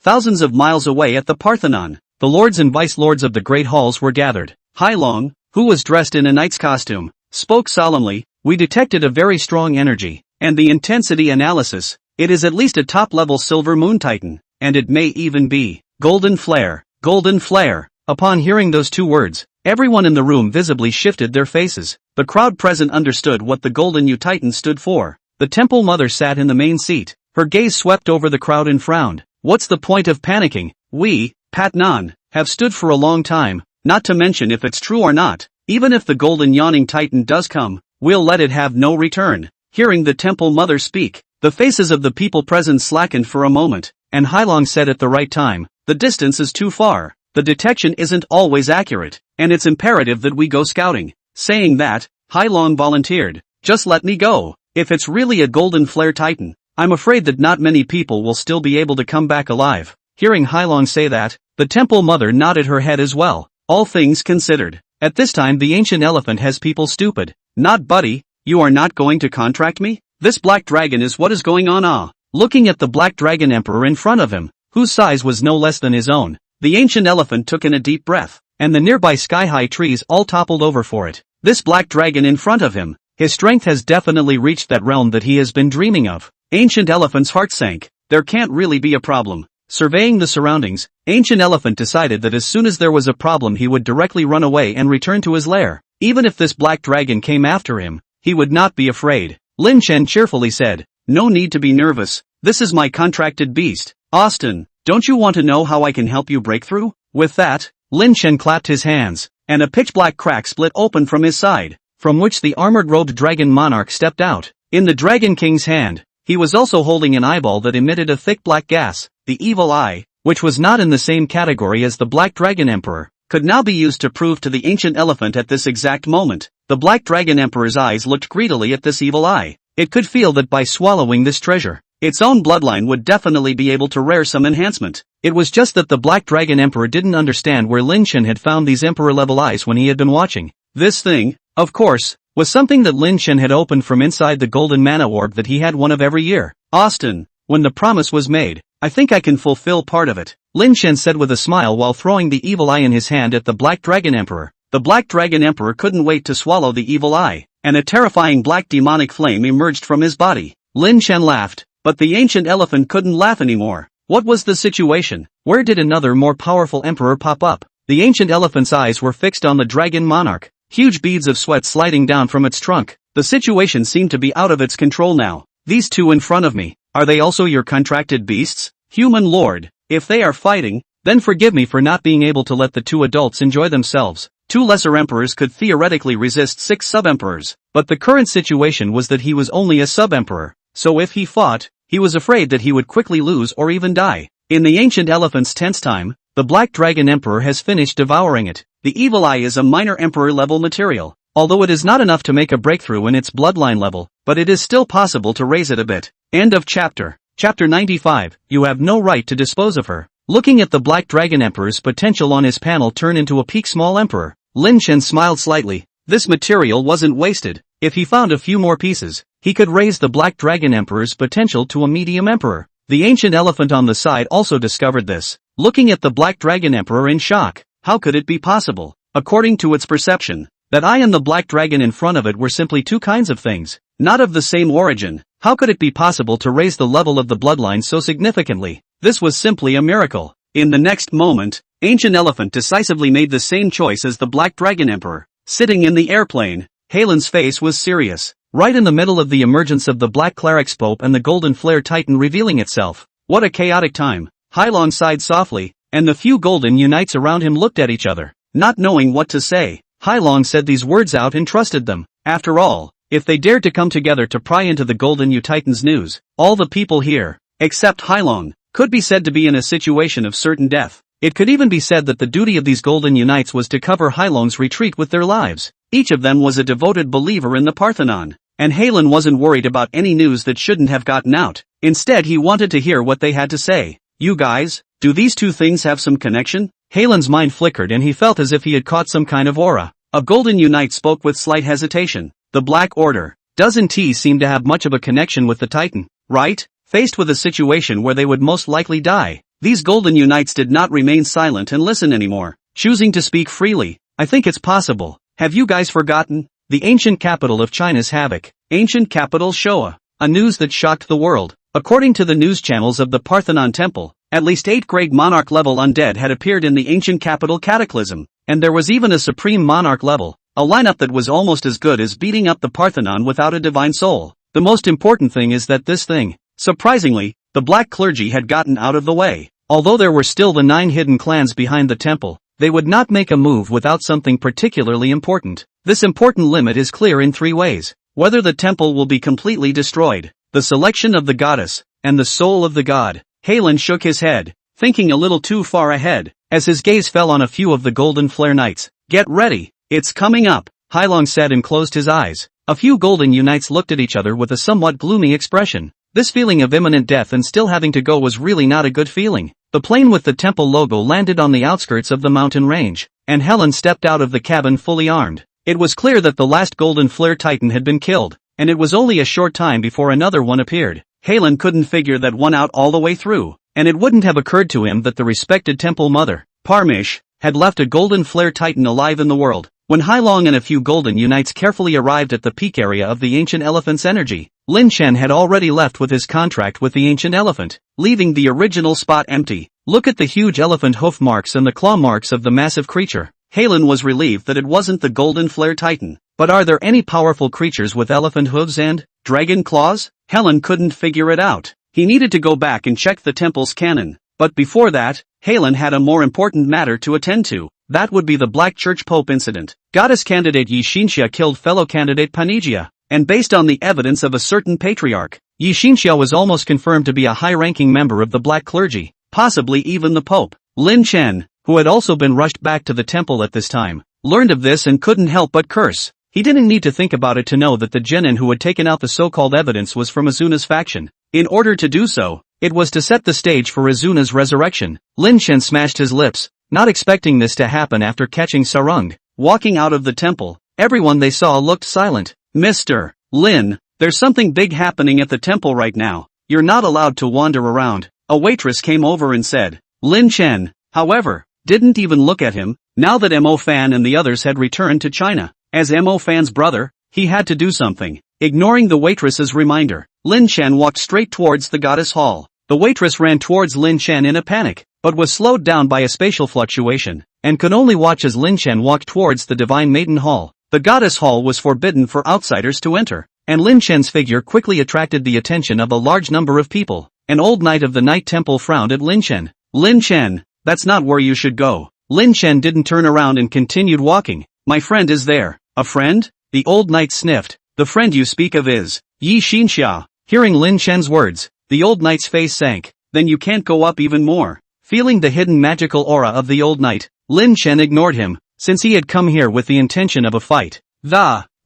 S1: Thousands of miles away at the Parthenon, the lords and vice-lords of the great halls were gathered. Hailong, who was dressed in a knight's costume, spoke solemnly. We detected a very strong energy, and the intensity analysis, it is at least a top-level Silver Moon Titan, and it may even be Golden Flare. Golden Flare. Upon hearing those two words, everyone in the room visibly shifted their faces. The crowd present understood what the Golden U Titan stood for. The Temple Mother sat in the main seat. Her gaze swept over the crowd and frowned. What's the point of panicking? We, Pat Nan, have stood for a long time, not to mention if it's true or not. Even if the Golden Yawning Titan does come, we'll let it have no return. Hearing the Temple Mother speak, the faces of the people present slackened for a moment, and Hailong said at the right time, the distance is too far. The detection isn't always accurate, and it's imperative that we go scouting. Saying that, Hailong volunteered. Just let me go. If it's really a Golden Flare Titan, I'm afraid that not many people will still be able to come back alive. Hearing Hailong say that, the Temple Mother nodded her head as well. All things considered, at this time the ancient elephant has people stupid. Not buddy, you are not going to contract me? This black dragon is what is going on. looking at the Black Dragon Emperor in front of him, whose size was no less than his own. The ancient elephant took in a deep breath, and the nearby sky-high trees all toppled over for it. This black dragon in front of him, his strength has definitely reached that realm that he has been dreaming of. Ancient Elephant's heart sank. There can't really be a problem. Surveying the surroundings, Ancient Elephant decided that as soon as there was a problem he would directly run away and return to his lair. Even if this black dragon came after him, he would not be afraid. Lin Chen cheerfully said, "No need to be nervous. This is my contracted beast. Austin, don't you want to know how I can help you break through?" With that, Lin Chen clapped his hands, and a pitch-black crack split open from his side, from which the armored-robed dragon monarch stepped out. In the Dragon King's hand, he was also holding an eyeball that emitted a thick black gas. The evil eye, which was not in the same category as the Black Dragon Emperor, could now be used to prove to the ancient elephant at this exact moment. The Black Dragon Emperor's eyes looked greedily at this evil eye. It could feel that by swallowing this treasure, its own bloodline would definitely be able to rear some enhancement. It was just that the Black Dragon Emperor didn't understand where Lin Chen had found these emperor-level eyes when he had been watching. This thing, of course, was something that Lin Chen had opened from inside the golden mana orb that he had one of every year. Austin, when the promise was made, I think I can fulfill part of it, Lin Chen said with a smile while throwing the evil eye in his hand at the Black Dragon Emperor. The Black Dragon Emperor couldn't wait to swallow the evil eye, and a terrifying black demonic flame emerged from his body. Lin Chen laughed, but the ancient elephant couldn't laugh anymore. What was the situation? Where did another more powerful emperor pop up? The ancient elephant's eyes were fixed on the dragon monarch, huge beads of sweat sliding down from its trunk. The situation seemed to be out of its control now. These two in front of me, are they also your contracted beasts? Human lord, if they are fighting, then forgive me for not being able to let the two adults enjoy themselves. Two lesser emperors could theoretically resist 6 sub-emperors, but the current situation was that he was only a sub-emperor, so if he fought, he was afraid that he would quickly lose or even die. In the ancient elephant's tense time, the Black Dragon Emperor has finished devouring it. The evil eye is a minor emperor-level material, although it is not enough to make a breakthrough in its bloodline level, but it is still possible to raise it a bit. End of chapter. Chapter 95, You have no right to dispose of her. Looking at the Black Dragon Emperor's potential on his panel turn into a peak small emperor, Lin Chen smiled slightly. This material wasn't wasted. If he found a few more pieces, he could raise the Black Dragon Emperor's potential to a medium emperor. The ancient elephant on the side also discovered this, looking at the Black Dragon Emperor in shock. How could it be possible, according to its perception, that I and the Black Dragon in front of it were simply two kinds of things, not of the same origin? How could it be possible to raise the level of the bloodline so significantly? This was simply a miracle. In the next moment, Ancient Elephant decisively made the same choice as the Black Dragon Emperor. Sitting in the airplane, Helen's face was serious, right in the middle of the emergence of the Black Cleric's Pope and the Golden Flare Titan revealing itself. What a chaotic time. Hailong sighed softly, and the few Golden Unites around him looked at each other, not knowing what to say. Hailong said these words out and trusted them. After all, if they dared to come together to pry into the Golden U Titan's news, all the people here, except Hailong, could be said to be in a situation of certain death. It could even be said that the duty of these Golden Unites was to cover Hailong's retreat with their lives. Each of them was a devoted believer in the Parthenon, and Halen wasn't worried about any news that shouldn't have gotten out. Instead he wanted to hear what they had to say. You guys, do these two things have some connection? Halen's mind flickered and he felt as if he had caught some kind of aura. A Golden Unite spoke with slight hesitation. The Black Order doesn't seem to have much of a connection with the Titan, right? Faced with a situation where they would most likely die, these Golden Unites did not remain silent and listen anymore, choosing to speak freely. I think it's possible. Have you guys forgotten? The ancient capital of China's havoc. Ancient capital Showa. A news that shocked the world. According to the news channels of the Parthenon Temple, at least 8 Great Monarch-level undead had appeared in the ancient capital Cataclysm, and there was even a Supreme Monarch level, a lineup that was almost as good as beating up the Parthenon without a divine soul. The most important thing is that this thing, surprisingly, the Black Clergy had gotten out of the way. Although there were still the 9 hidden clans behind the temple, they would not make a move without something particularly important. This important limit is clear in 3 ways. Whether the temple will be completely destroyed, the selection of the goddess, and the soul of the god. Halen shook his head, thinking a little too far ahead, as his gaze fell on a few of the Golden Flare Knights. Get ready, it's coming up, Hailong said and closed his eyes. A few Golden Unites looked at each other with a somewhat gloomy expression. This feeling of imminent death and still having to go was really not a good feeling. The plane with the temple logo landed on the outskirts of the mountain range, and Helen stepped out of the cabin fully armed. It was clear that the last Golden Flare Titan had been killed, and it was only a short time before another one appeared. Halen couldn't figure that one out all the way through, and it wouldn't have occurred to him that the respected temple mother, Parmesh, had left a golden flare titan alive in the world. When Hailong and a few golden unites carefully arrived at the peak area of the ancient elephant's energy, Lin Chen had already left with his contract with the ancient elephant, leaving the original spot empty. Look at the huge elephant hoof marks and the claw marks of the massive creature. Halen was relieved that it wasn't the golden flare titan. But are there any powerful creatures with elephant hooves and dragon claws? Halen couldn't figure it out. He needed to go back and check the temple's canon. But before that, Halen had a more important matter to attend to. That would be the Black Church Pope incident. Goddess candidate Yi Xinxia killed fellow candidate Panigia, and based on the evidence of a certain patriarch, Yi Xinxia was almost confirmed to be a high-ranking member of the black clergy, possibly even the Pope. Lin Chen, who had also been rushed back to the temple at this time, learned of this and couldn't help but curse. He didn't need to think about it to know that the genin who had taken out the so-called evidence was from Azuna's faction. In order to do so, it was to set the stage for Azuna's resurrection. Lin Chen smashed his lips, not expecting this to happen after catching Sarung walking out of the temple. Everyone they saw looked silent. Mr. Lin, there's something big happening at the temple right now. You're not allowed to wander around. A waitress came over and said. Lin Chen, however, didn't even look at him, now that Mo Fan and the others had returned to China. As Mo Fan's brother, he had to do something. Ignoring the waitress's reminder, Lin Chen walked straight towards the goddess hall. The waitress ran towards Lin Chen in a panic, but was slowed down by a spatial fluctuation, and could only watch as Lin Chen walked towards the Divine Maiden Hall. The goddess hall was forbidden for outsiders to enter, and Lin Chen's figure quickly attracted the attention of a large number of people. An old knight of the Night Temple frowned at Lin Chen. Lin Chen, that's not where you should go. Lin Chen didn't turn around and continued walking. My friend is there. A friend? The old knight sniffed. The friend you speak of is Yi Xinxia. Hearing Lin Chen's words, the old knight's face sank. Then you can't go up even more. Feeling the hidden magical aura of the old knight, Lin Chen ignored him, since he had come here with the intention of a fight.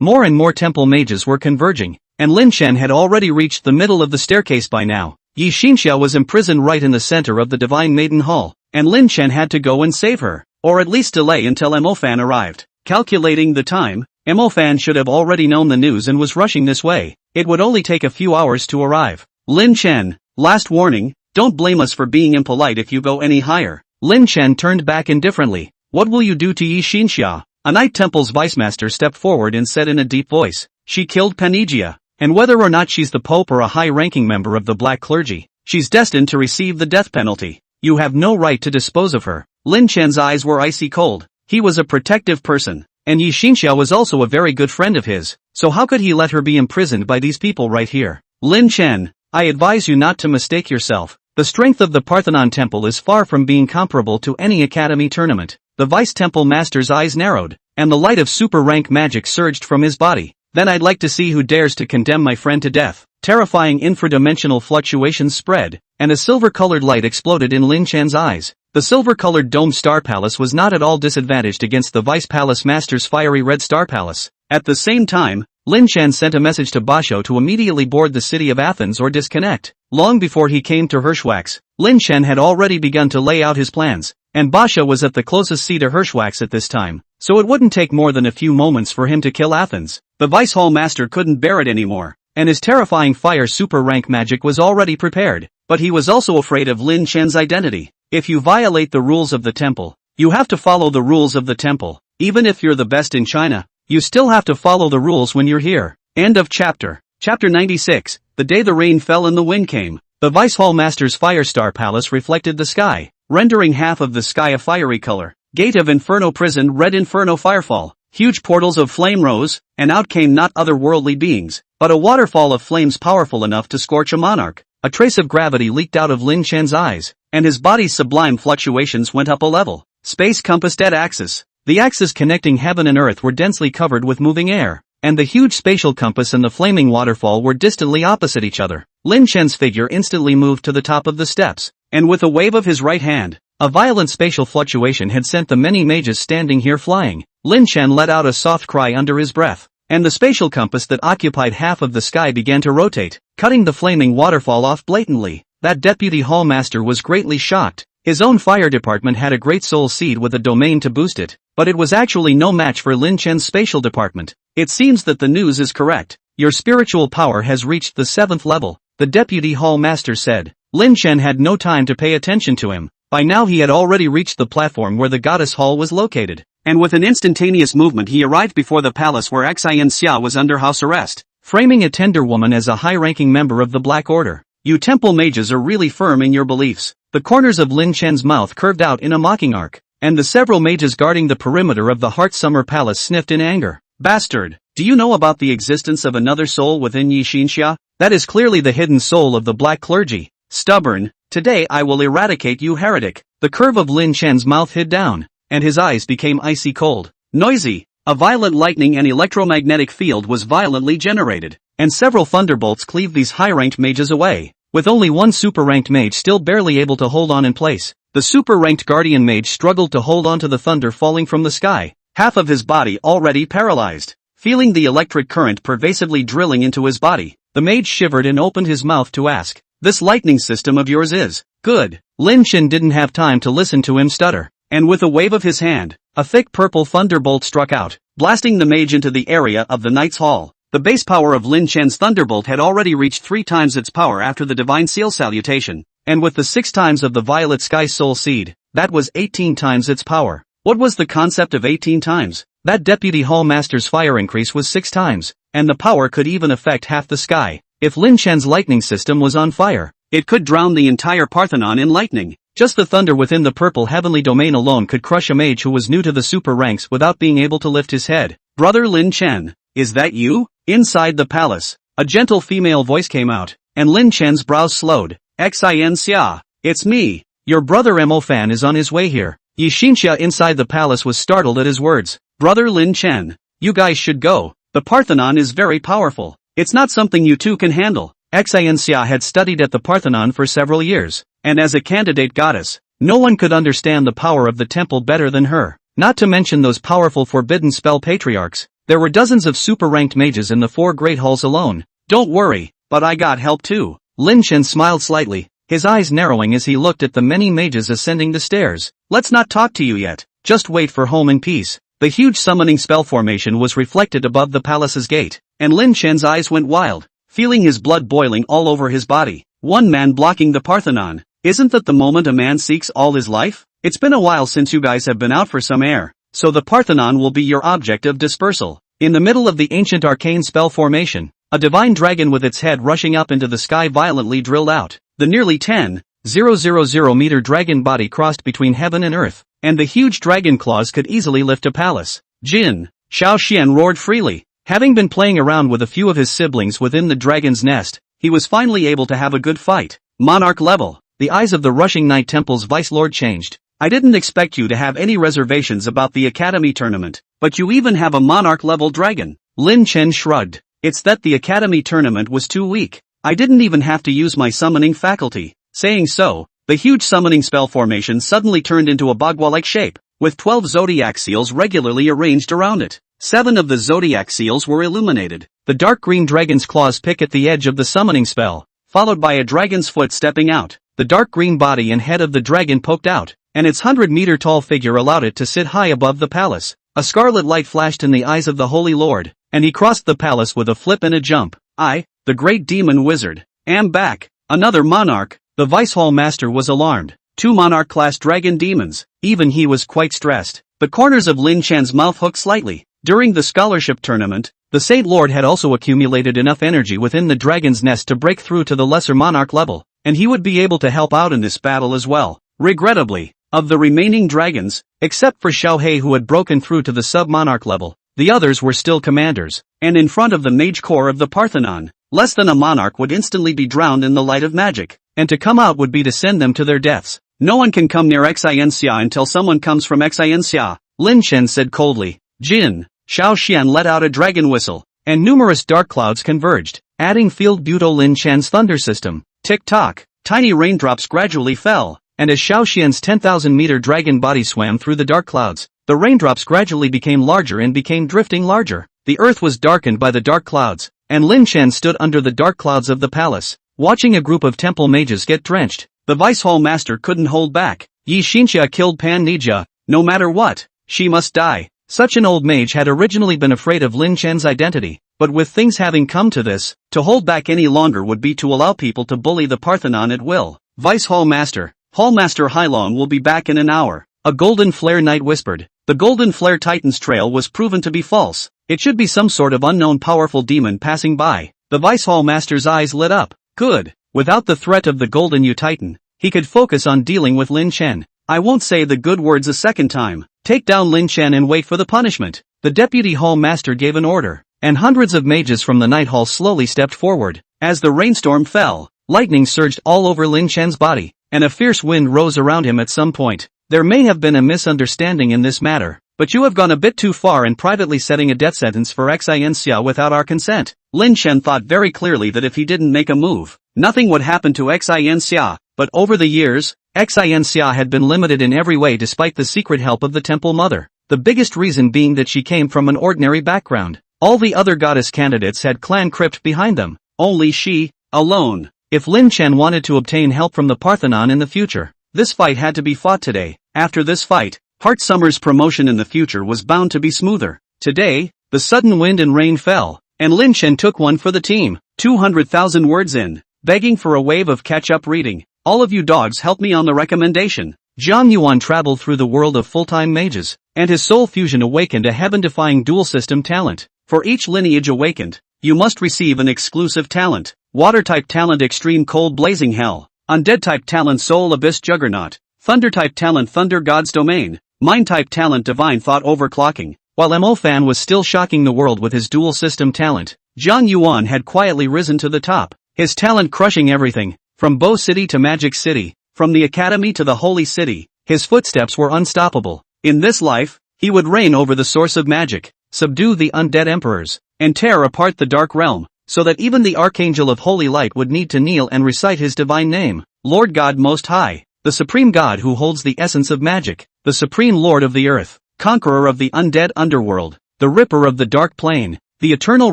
S1: More and more temple mages were converging, and Lin Chen had already reached the middle of the staircase by now. Yi Xinxia was imprisoned right in the center of the Divine Maiden Hall, and Lin Chen had to go and save her, or at least delay until Mo Fan arrived. Calculating the time, Mo Fan should have already known the news and was rushing this way. It would only take a few hours to arrive. Lin Chen, last warning, don't blame us for being impolite if you go any higher. Lin Chen turned back indifferently. What will you do to Yi Xinxia? A Night Temple's vicemaster stepped forward and said in a deep voice, she killed Panigia, and whether or not she's the Pope or a high-ranking member of the black clergy, she's destined to receive the death penalty. You have no right to dispose of her. Lin Chen's eyes were icy cold. He was a protective person, and Yi Xinxia was also a very good friend of his, so how could he let her be imprisoned by these people right here? Lin Chen, I advise you not to mistake yourself. The strength of the Parthenon Temple is far from being comparable to any academy tournament. The Vice-Temple Master's eyes narrowed, and the light of super-rank magic surged from his body. Then I'd like to see who dares to condemn my friend to death. Terrifying infradimensional fluctuations spread, and a silver-colored light exploded in Lin Chen's eyes. The silver-colored domed star palace was not at all disadvantaged against the Vice-Palace Master's fiery red star palace. At the same time, Lin Chen sent a message to Basho to immediately board the city of Athens or disconnect. Long before he came to Hirschwax, Lin Chen had already begun to lay out his plans, and Basho was at the closest sea to Hirschwax at this time, so it wouldn't take more than a few moments for him to kill Athens. The Vice Hall Master couldn't bear it anymore, and his terrifying fire super rank magic was already prepared, but he was also afraid of Lin Chen's identity. If you violate the rules of the temple, you have to follow the rules of the temple. Even if you're the best in China, you still have to follow the rules when you're here. End of chapter. Chapter 96, The Day the Rain Fell and the Wind Came. The Vice Hall Master's Fire Star Palace reflected the sky, rendering half of the sky a fiery color. Gate of Inferno Prison, Red Inferno Firefall. Huge portals of flame rose, and out came not otherworldly beings, but a waterfall of flames powerful enough to scorch a monarch. A trace of gravity leaked out of Lin Chen's eyes, and his body's sublime fluctuations went up a level. Space compass dead axis. The axes connecting heaven and earth were densely covered with moving air, and the huge spatial compass and the flaming waterfall were distantly opposite each other. Lin Chen's figure instantly moved to the top of the steps, and with a wave of his right hand, a violent spatial fluctuation had sent the many mages standing here flying. Lin Chen let out a soft cry under his breath, and the spatial compass that occupied half of the sky began to rotate, cutting the flaming waterfall off blatantly. That deputy hall master was greatly shocked. His own fire department had a great soul seed with a domain to boost it, but it was actually no match for Lin Chen's spatial department. It seems that the news is correct. Your spiritual power has reached the 7th level. the deputy hall master said. Lin Chen had no time to pay attention to him. By now he had already reached the platform where the goddess hall was located, and with an instantaneous movement he arrived before the palace where Xin Xia was under house arrest, framing a tender woman as a high-ranking member of the Black Order. You temple mages are really firm in your beliefs. The corners of Lin Chen's mouth curved out in a mocking arc, and the several mages guarding the perimeter of the Heart Summer Palace sniffed in anger. Bastard! Do you know about the existence of another soul within Yi Xinxia? That is clearly the hidden soul of the Black Clergy. Stubborn, today I will eradicate you, heretic. The curve of Lin Chen's mouth hid down, and his eyes became icy cold. Noisy! A violent lightning and electromagnetic field was violently generated, and several thunderbolts cleaved these high-ranked mages away, with only one super-ranked mage still barely able to hold on in place. The super-ranked guardian mage struggled to hold on to the thunder falling from the sky, half of his body already paralyzed. Feeling the electric current pervasively drilling into his body, the mage shivered and opened his mouth to ask, "This lightning system of yours is good." Lin Chen didn't have time to listen to him stutter, and with a wave of his hand, a thick purple thunderbolt struck out, blasting the mage into the area of the Knight's Hall. The base power of Lin Chen's thunderbolt had already reached 3 times its power after the Divine Seal Salutation, and with the 6 times of the Violet Sky Soul Seed, that was 18 times its power. What was the concept of 18 times? That Deputy Hall Master's fire increase was 6 times, and the power could even affect half the sky. If Lin Chen's lightning system was on fire, it could drown the entire Parthenon in lightning. Just the thunder within the purple heavenly domain alone could crush a mage who was new to the super ranks without being able to lift his head. Brother Lin Chen, is that you? Inside the palace, a gentle female voice came out, and Lin Chen's brows slowed. Xin Xia, it's me. Your brother Mo Fan is on his way here. Yi Xinxia inside the palace was startled at his words. Brother Lin Chen, you guys should go. The Parthenon is very powerful. It's not something you two can handle. Xin Xia had studied at the Parthenon for several years, and as a candidate goddess, no one could understand the power of the temple better than her. Not to mention those powerful forbidden spell patriarchs. There were dozens of super-ranked mages in the 4 great halls alone. Don't worry, but I got help too. Lin Chen smiled slightly, his eyes narrowing as he looked at the many mages ascending the stairs. Let's not talk to you yet, just wait for home in peace. The huge summoning spell formation was reflected above the palace's gate, and Lin Chen's eyes went wild, feeling his blood boiling all over his body. One man blocking the Parthenon. Isn't that the moment a man seeks all his life? It's been a while since you guys have been out for some air, so the Parthenon will be your object of dispersal. In the middle of the ancient arcane spell formation, a divine dragon with its head rushing up into the sky violently drilled out. The nearly 10,000 meter dragon body crossed between heaven and earth, and the huge dragon claws could easily lift a palace. Jin, Xiao Xian roared freely. Having been playing around with a few of his siblings within the dragon's nest, he was finally able to have a good fight. Monarch level. The eyes of the rushing Knight Temple's Vice Lord changed. I didn't expect you to have any reservations about the Academy tournament, but you even have a Monarch level dragon. Lin Chen shrugged. It's that the Academy tournament was too weak. I didn't even have to use my summoning faculty. Saying so, the huge summoning spell formation suddenly turned into a bagua-like shape, with 12 zodiac seals regularly arranged around it. 7 of the zodiac seals were illuminated. The dark green dragon's claws pick at the edge of the summoning spell, followed by a dragon's foot stepping out. The dark green body and head of the dragon poked out, and its 100-meter-tall figure allowed it to sit high above the palace. A scarlet light flashed in the eyes of the Holy Lord, and he crossed the palace with a flip and a jump. I, the great demon wizard, am back. Another monarch. The Vice Hall Master was alarmed. 2 monarch-class dragon demons. Even he was quite stressed. The corners of Lin Chen's mouth hooked slightly. During the scholarship tournament, the Saint Lord had also accumulated enough energy within the dragon's nest to break through to the lesser monarch level, and he would be able to help out in this battle as well. Regrettably, of the remaining dragons, except for Xiao He who had broken through to the sub-monarch level, the others were still commanders, and in front of the mage core of the Parthenon, less than a monarch would instantly be drowned in the light of magic, and to come out would be to send them to their deaths. No one can come near Xin Xia until someone comes from Xin Xia, Lin Chen said coldly. Jin, Xiao Xian let out a dragon whistle, and numerous dark clouds converged, adding field buto Lin Chen's thunder system. Tick-tock, tiny raindrops gradually fell, and as Xiao Xian's 10,000-meter dragon body swam through the dark clouds, the raindrops gradually became larger and became drifting larger. The earth was darkened by the dark clouds, and Lin Chen stood under the dark clouds of the palace, watching a group of temple mages get drenched. The Vice Hall Master couldn't hold back. Yi Xinxia killed Pan Nija. No matter what, she must die. Such an old mage had originally been afraid of Lin Chen's identity, but with things having come to this, to hold back any longer would be to allow people to bully the Parthenon at will. Vice Hallmaster Hylon will be back in an hour. A golden flare knight whispered. The golden flare Titan's trail was proven to be false. It should be some sort of unknown powerful demon passing by. The Vice Hallmaster's eyes lit up. Good. Without the threat of the golden U-Titan, he could focus on dealing with Lin Chen. I won't say the good words a second time. Take down Lin Chen and wait for the punishment. The Deputy Hall Master gave an order, and hundreds of mages from the Night Hall slowly stepped forward. As the rainstorm fell, lightning surged all over Lin Chen's body, and a fierce wind rose around him at some point. There may have been a misunderstanding in this matter, but you have gone a bit too far in privately setting a death sentence for Xin Xia without our consent. Lin Chen thought very clearly that if he didn't make a move, nothing would happen to Xin Xia, but over the years, Xin Xia had been limited in every way despite the secret help of the Temple Mother, the biggest reason being that she came from an ordinary background. All the other goddess candidates had clan crypt behind them, only she, alone. If Lin Chen wanted to obtain help from the Parthenon in the future, this fight had to be fought today. After this fight, Heart Summer's promotion in the future was bound to be smoother. Today, the sudden wind and rain fell, and Lin Chen took one for the team. 200,000 words in, begging for a wave of catch-up reading. All of you dogs help me on the recommendation. Zhang Yuan traveled through the world of full-time mages, and his soul fusion awakened a heaven-defying dual-system talent. For each lineage awakened, you must receive an exclusive talent. Water-type talent Extreme Cold Blazing Hell. Undead-type talent Soul Abyss Juggernaut. Thunder-type talent Thunder God's Domain. Mind-type talent Divine Thought Overclocking. While Mo Fan was still shocking the world with his dual-system talent, Zhang Yuan had quietly risen to the top, his talent crushing everything, from Bo City to Magic City, from the Academy to the Holy City. His footsteps were unstoppable. In this life, he would reign over the source of magic, subdue the undead emperors, and tear apart the dark realm, so that even the Archangel of Holy Light would need to kneel and recite his divine name. Lord God Most High, the Supreme God who holds the essence of magic, the Supreme Lord of the Earth, Conqueror of the undead underworld, the Ripper of the dark plane, the eternal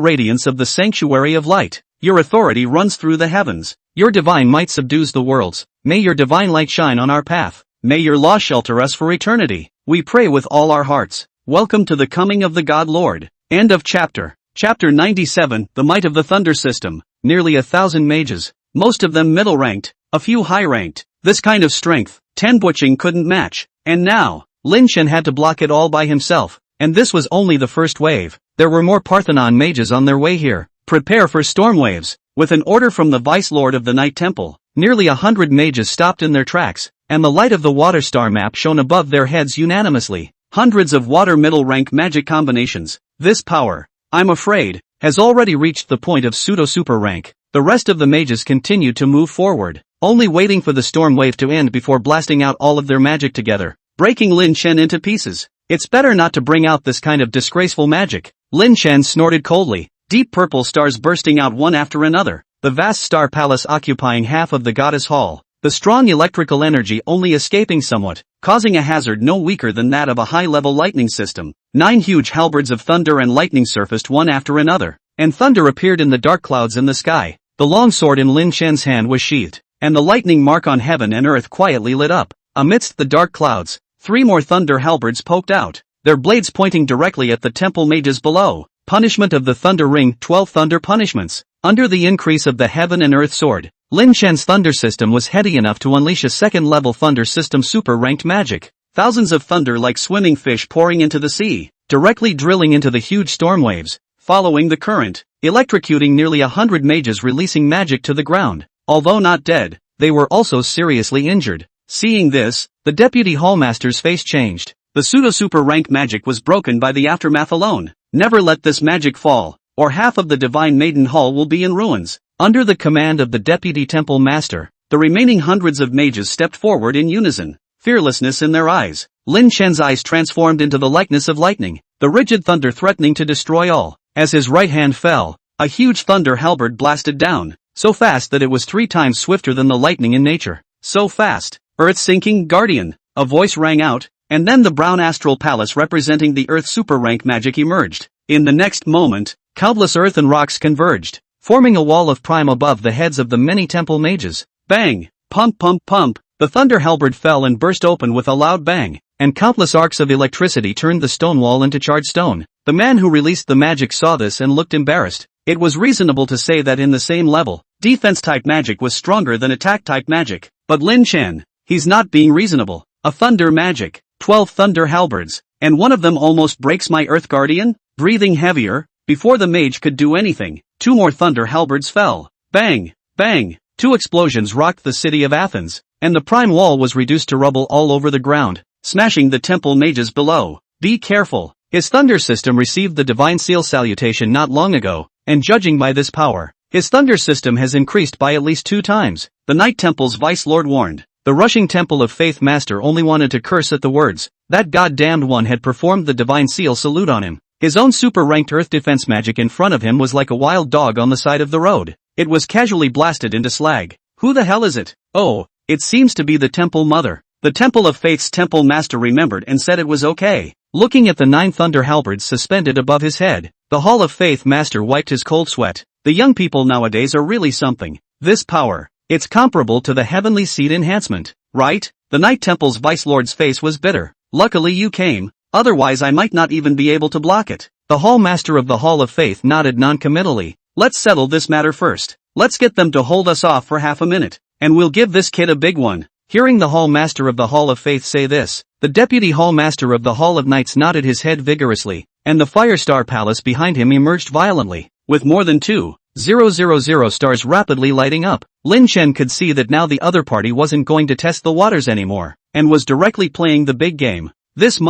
S1: radiance of the Sanctuary of Light. Your authority runs through the heavens. Your divine might subdues the worlds. May your divine light shine on our path. May your law shelter us for eternity. We pray with all our hearts. Welcome to the coming of the God Lord. End of chapter. Chapter 97, The Might of the Thunder System. Nearly 1,000 mages, most of them middle-ranked, a few high-ranked. This kind of strength, Ten Butching couldn't match. And now, Lin Chen had to block it all by himself. And this was only the first wave. There were more Parthenon mages on their way here. Prepare for storm waves. With an order from the Vice Lord of the Night Temple, nearly 100 mages stopped in their tracks, and the light of the water star map shone above their heads unanimously. Hundreds of water middle-rank magic combinations. This power, I'm afraid, has already reached the point of pseudo-super rank. The rest of the mages continued to move forward, only waiting for the storm wave to end before blasting out all of their magic together, breaking Lin Chen into pieces. It's better not to bring out this kind of disgraceful magic. Lin Chen snorted coldly, deep purple stars bursting out one after another, the vast star palace occupying half of the goddess hall, the strong electrical energy only escaping somewhat, causing a hazard no weaker than that of a high-level lightning system. 9 huge halberds of thunder and lightning surfaced one after another, and thunder appeared in the dark clouds in the sky. The long sword in Lin Chen's hand was sheathed, and the lightning mark on heaven and earth quietly lit up. Amidst the dark clouds, 3 more thunder halberds poked out, their blades pointing directly at the temple mages below. Punishment of the Thunder Ring. 12 thunder punishments. Under the increase of the heaven and earth sword, Lin Chen's thunder system was heady enough to unleash a second-level thunder system super-ranked magic. Thousands of thunder like swimming fish pouring into the sea, directly drilling into the huge storm waves, following the current, electrocuting nearly 100 mages releasing magic to the ground. Although not dead, they were also seriously injured. Seeing this, the Deputy Hallmaster's face changed. The pseudo-super rank magic was broken by the aftermath alone. Never let this magic fall, or half of the Divine Maiden Hall will be in ruins. Under the command of the Deputy Temple Master, the remaining hundreds of mages stepped forward in unison, fearlessness in their eyes. Lin Chen's eyes transformed into the likeness of lightning, the rigid thunder threatening to destroy all. As his right hand fell, a huge thunder halberd blasted down, so fast that it was 3 times swifter than the lightning in nature. So fast, Earth-sinking Guardian, a voice rang out, and then the brown astral palace representing the Earth super rank magic emerged. In the next moment, countless earth and rocks converged, forming a wall of prime above the heads of the many temple mages. Bang! Pump pump pump! The thunder halberd fell and burst open with a loud bang. and countless arcs of electricity turned the stone wall into charred stone. The man who released the magic saw this and looked embarrassed. It was reasonable to say that in the same level, defense-type magic was stronger than attack-type magic. But Lin Chen, he's not being reasonable. A thunder magic, 12 thunder halberds, and one of them almost breaks my Earth Guardian? Breathing heavier, before the mage could do anything, 2 more thunder halberds fell. Bang! Bang! 2 explosions rocked the city of Athens, and the prime wall was reduced to rubble all over the ground, smashing the temple mages below. Be careful. His thunder system received the divine seal salutation not long ago, and judging by this power, his thunder system has increased by at least 2 times. The Night Temple's Vice Lord warned. The rushing Temple of Faith Master only wanted to curse at the words. That goddamned one had performed the divine seal salute on him. His own super-ranked earth defense magic in front of him was like a wild dog on the side of the road. It was casually blasted into slag. Who the hell is it? Oh, it seems to be the Temple Mother. The Temple of Faith's Temple Master remembered and said it was okay. Looking at the 9 thunder halberds suspended above his head, the Hall of Faith Master wiped his cold sweat. The young people nowadays are really something. This power, it's comparable to the Heavenly Seed enhancement, right? The Night Temple's Vice Lord's face was bitter. Luckily you came, otherwise I might not even be able to block it. The Hall Master of the Hall of Faith nodded non-committally. Let's settle this matter first. Let's get them to hold us off for half a minute, and we'll give this kid a big one. Hearing the Hall Master of the Hall of Faith say this, the Deputy Hall Master of the Hall of Knights nodded his head vigorously, and the Firestar Palace behind him emerged violently, with more than 2,000 stars rapidly lighting up. Lin Chen could see that now the other party wasn't going to test the waters anymore, and was directly playing the big game. This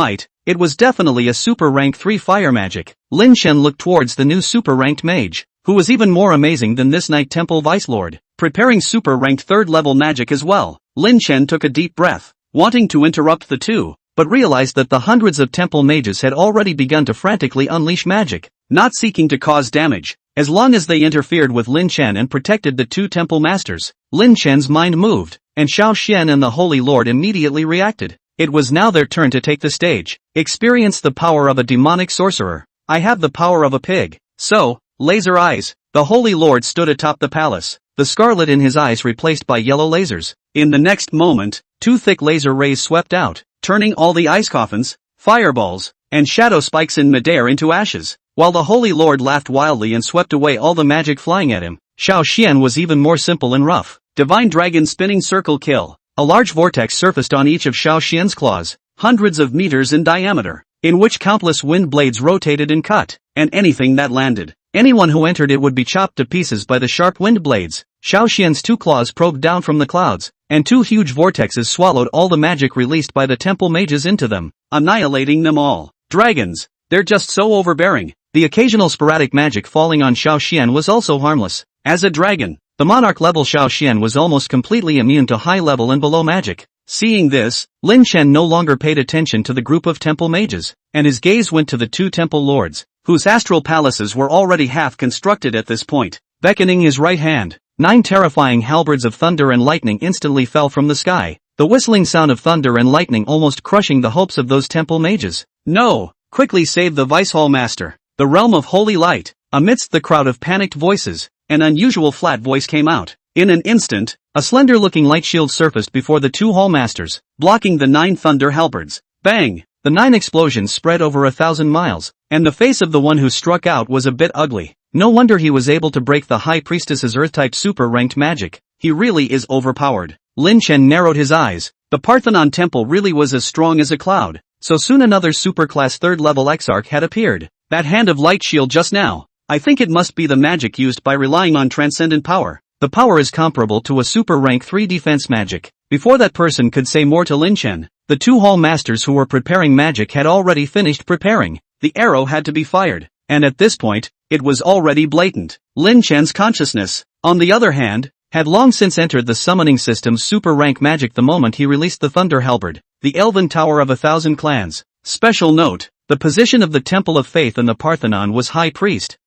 S1: it was definitely a super rank 3 fire magic. Lin Chen looked towards the new super ranked mage, who was even more amazing than this Night Temple Vice Lord, preparing super ranked 3rd level magic as well. Lin Chen took a deep breath, wanting to interrupt the two, but realized that the hundreds of temple mages had already begun to frantically unleash magic, not seeking to cause damage, as long as they interfered with Lin Chen and protected the 2 temple masters. Lin Chen's mind moved, and Xiao Xian and the Holy Lord immediately reacted. It was now their turn to take the stage. Experience the power of a demonic sorcerer. I have the power of a pig. So, laser eyes. The Holy Lord stood atop the palace, the scarlet in his eyes replaced by yellow lasers. In the next moment, 2 thick laser rays swept out, turning all the ice coffins, fireballs, and shadow spikes in midair into ashes. While the Holy Lord laughed wildly and swept away all the magic flying at him, Xiao Xian was even more simple and rough. Divine Dragon Spinning Circle Kill. A large vortex surfaced on each of Xiao Xian's claws, hundreds of meters in diameter, in which countless wind blades rotated and cut, and anything that landed. Anyone who entered it would be chopped to pieces by the sharp wind blades. Xiao Xian's 2 claws probed down from the clouds, and 2 huge vortexes swallowed all the magic released by the temple mages into them, annihilating them all. Dragons, they're just so overbearing. The occasional sporadic magic falling on Xiao Xian was also harmless. As a dragon, the monarch-level Xiao Xian was almost completely immune to high-level and below magic. Seeing this, Lin Chen no longer paid attention to the group of temple mages, and his gaze went to the 2 temple lords, whose astral palaces were already half-constructed at this point. Beckoning his right hand, 9 terrifying halberds of thunder and lightning instantly fell from the sky, the whistling sound of thunder and lightning almost crushing the hopes of those temple mages. No! Quickly save the Vice Hall Master, the realm of holy light. Amidst the crowd of panicked voices, an unusual flat voice came out. In an instant, a slender-looking light shield surfaced before the 2 hall masters, blocking the 9 thunder halberds. Bang! The 9 explosions spread over 1,000 miles, and the face of the one who struck out was a bit ugly. No wonder he was able to break the High Priestess's Earth-type super-ranked magic. He really is overpowered. Lin Chen narrowed his eyes. The Parthenon Temple really was as strong as a cloud. So soon another super-class 3rd-level Exarch had appeared. That hand of light shield just now. I think it must be the magic used by relying on transcendent power. The power is comparable to a super rank 3 defense magic. Before that person could say more to Lin Chen, the 2 hall masters who were preparing magic had already finished preparing. The arrow had to be fired, and at this point, it was already blatant. Lin Chen's consciousness, on the other hand, had long since entered the summoning system's super rank magic the moment he released the Thunder Halberd, the Elven Tower of 1,000 Clans. Special note, the position of the Temple of Faith in the Parthenon was High Priest,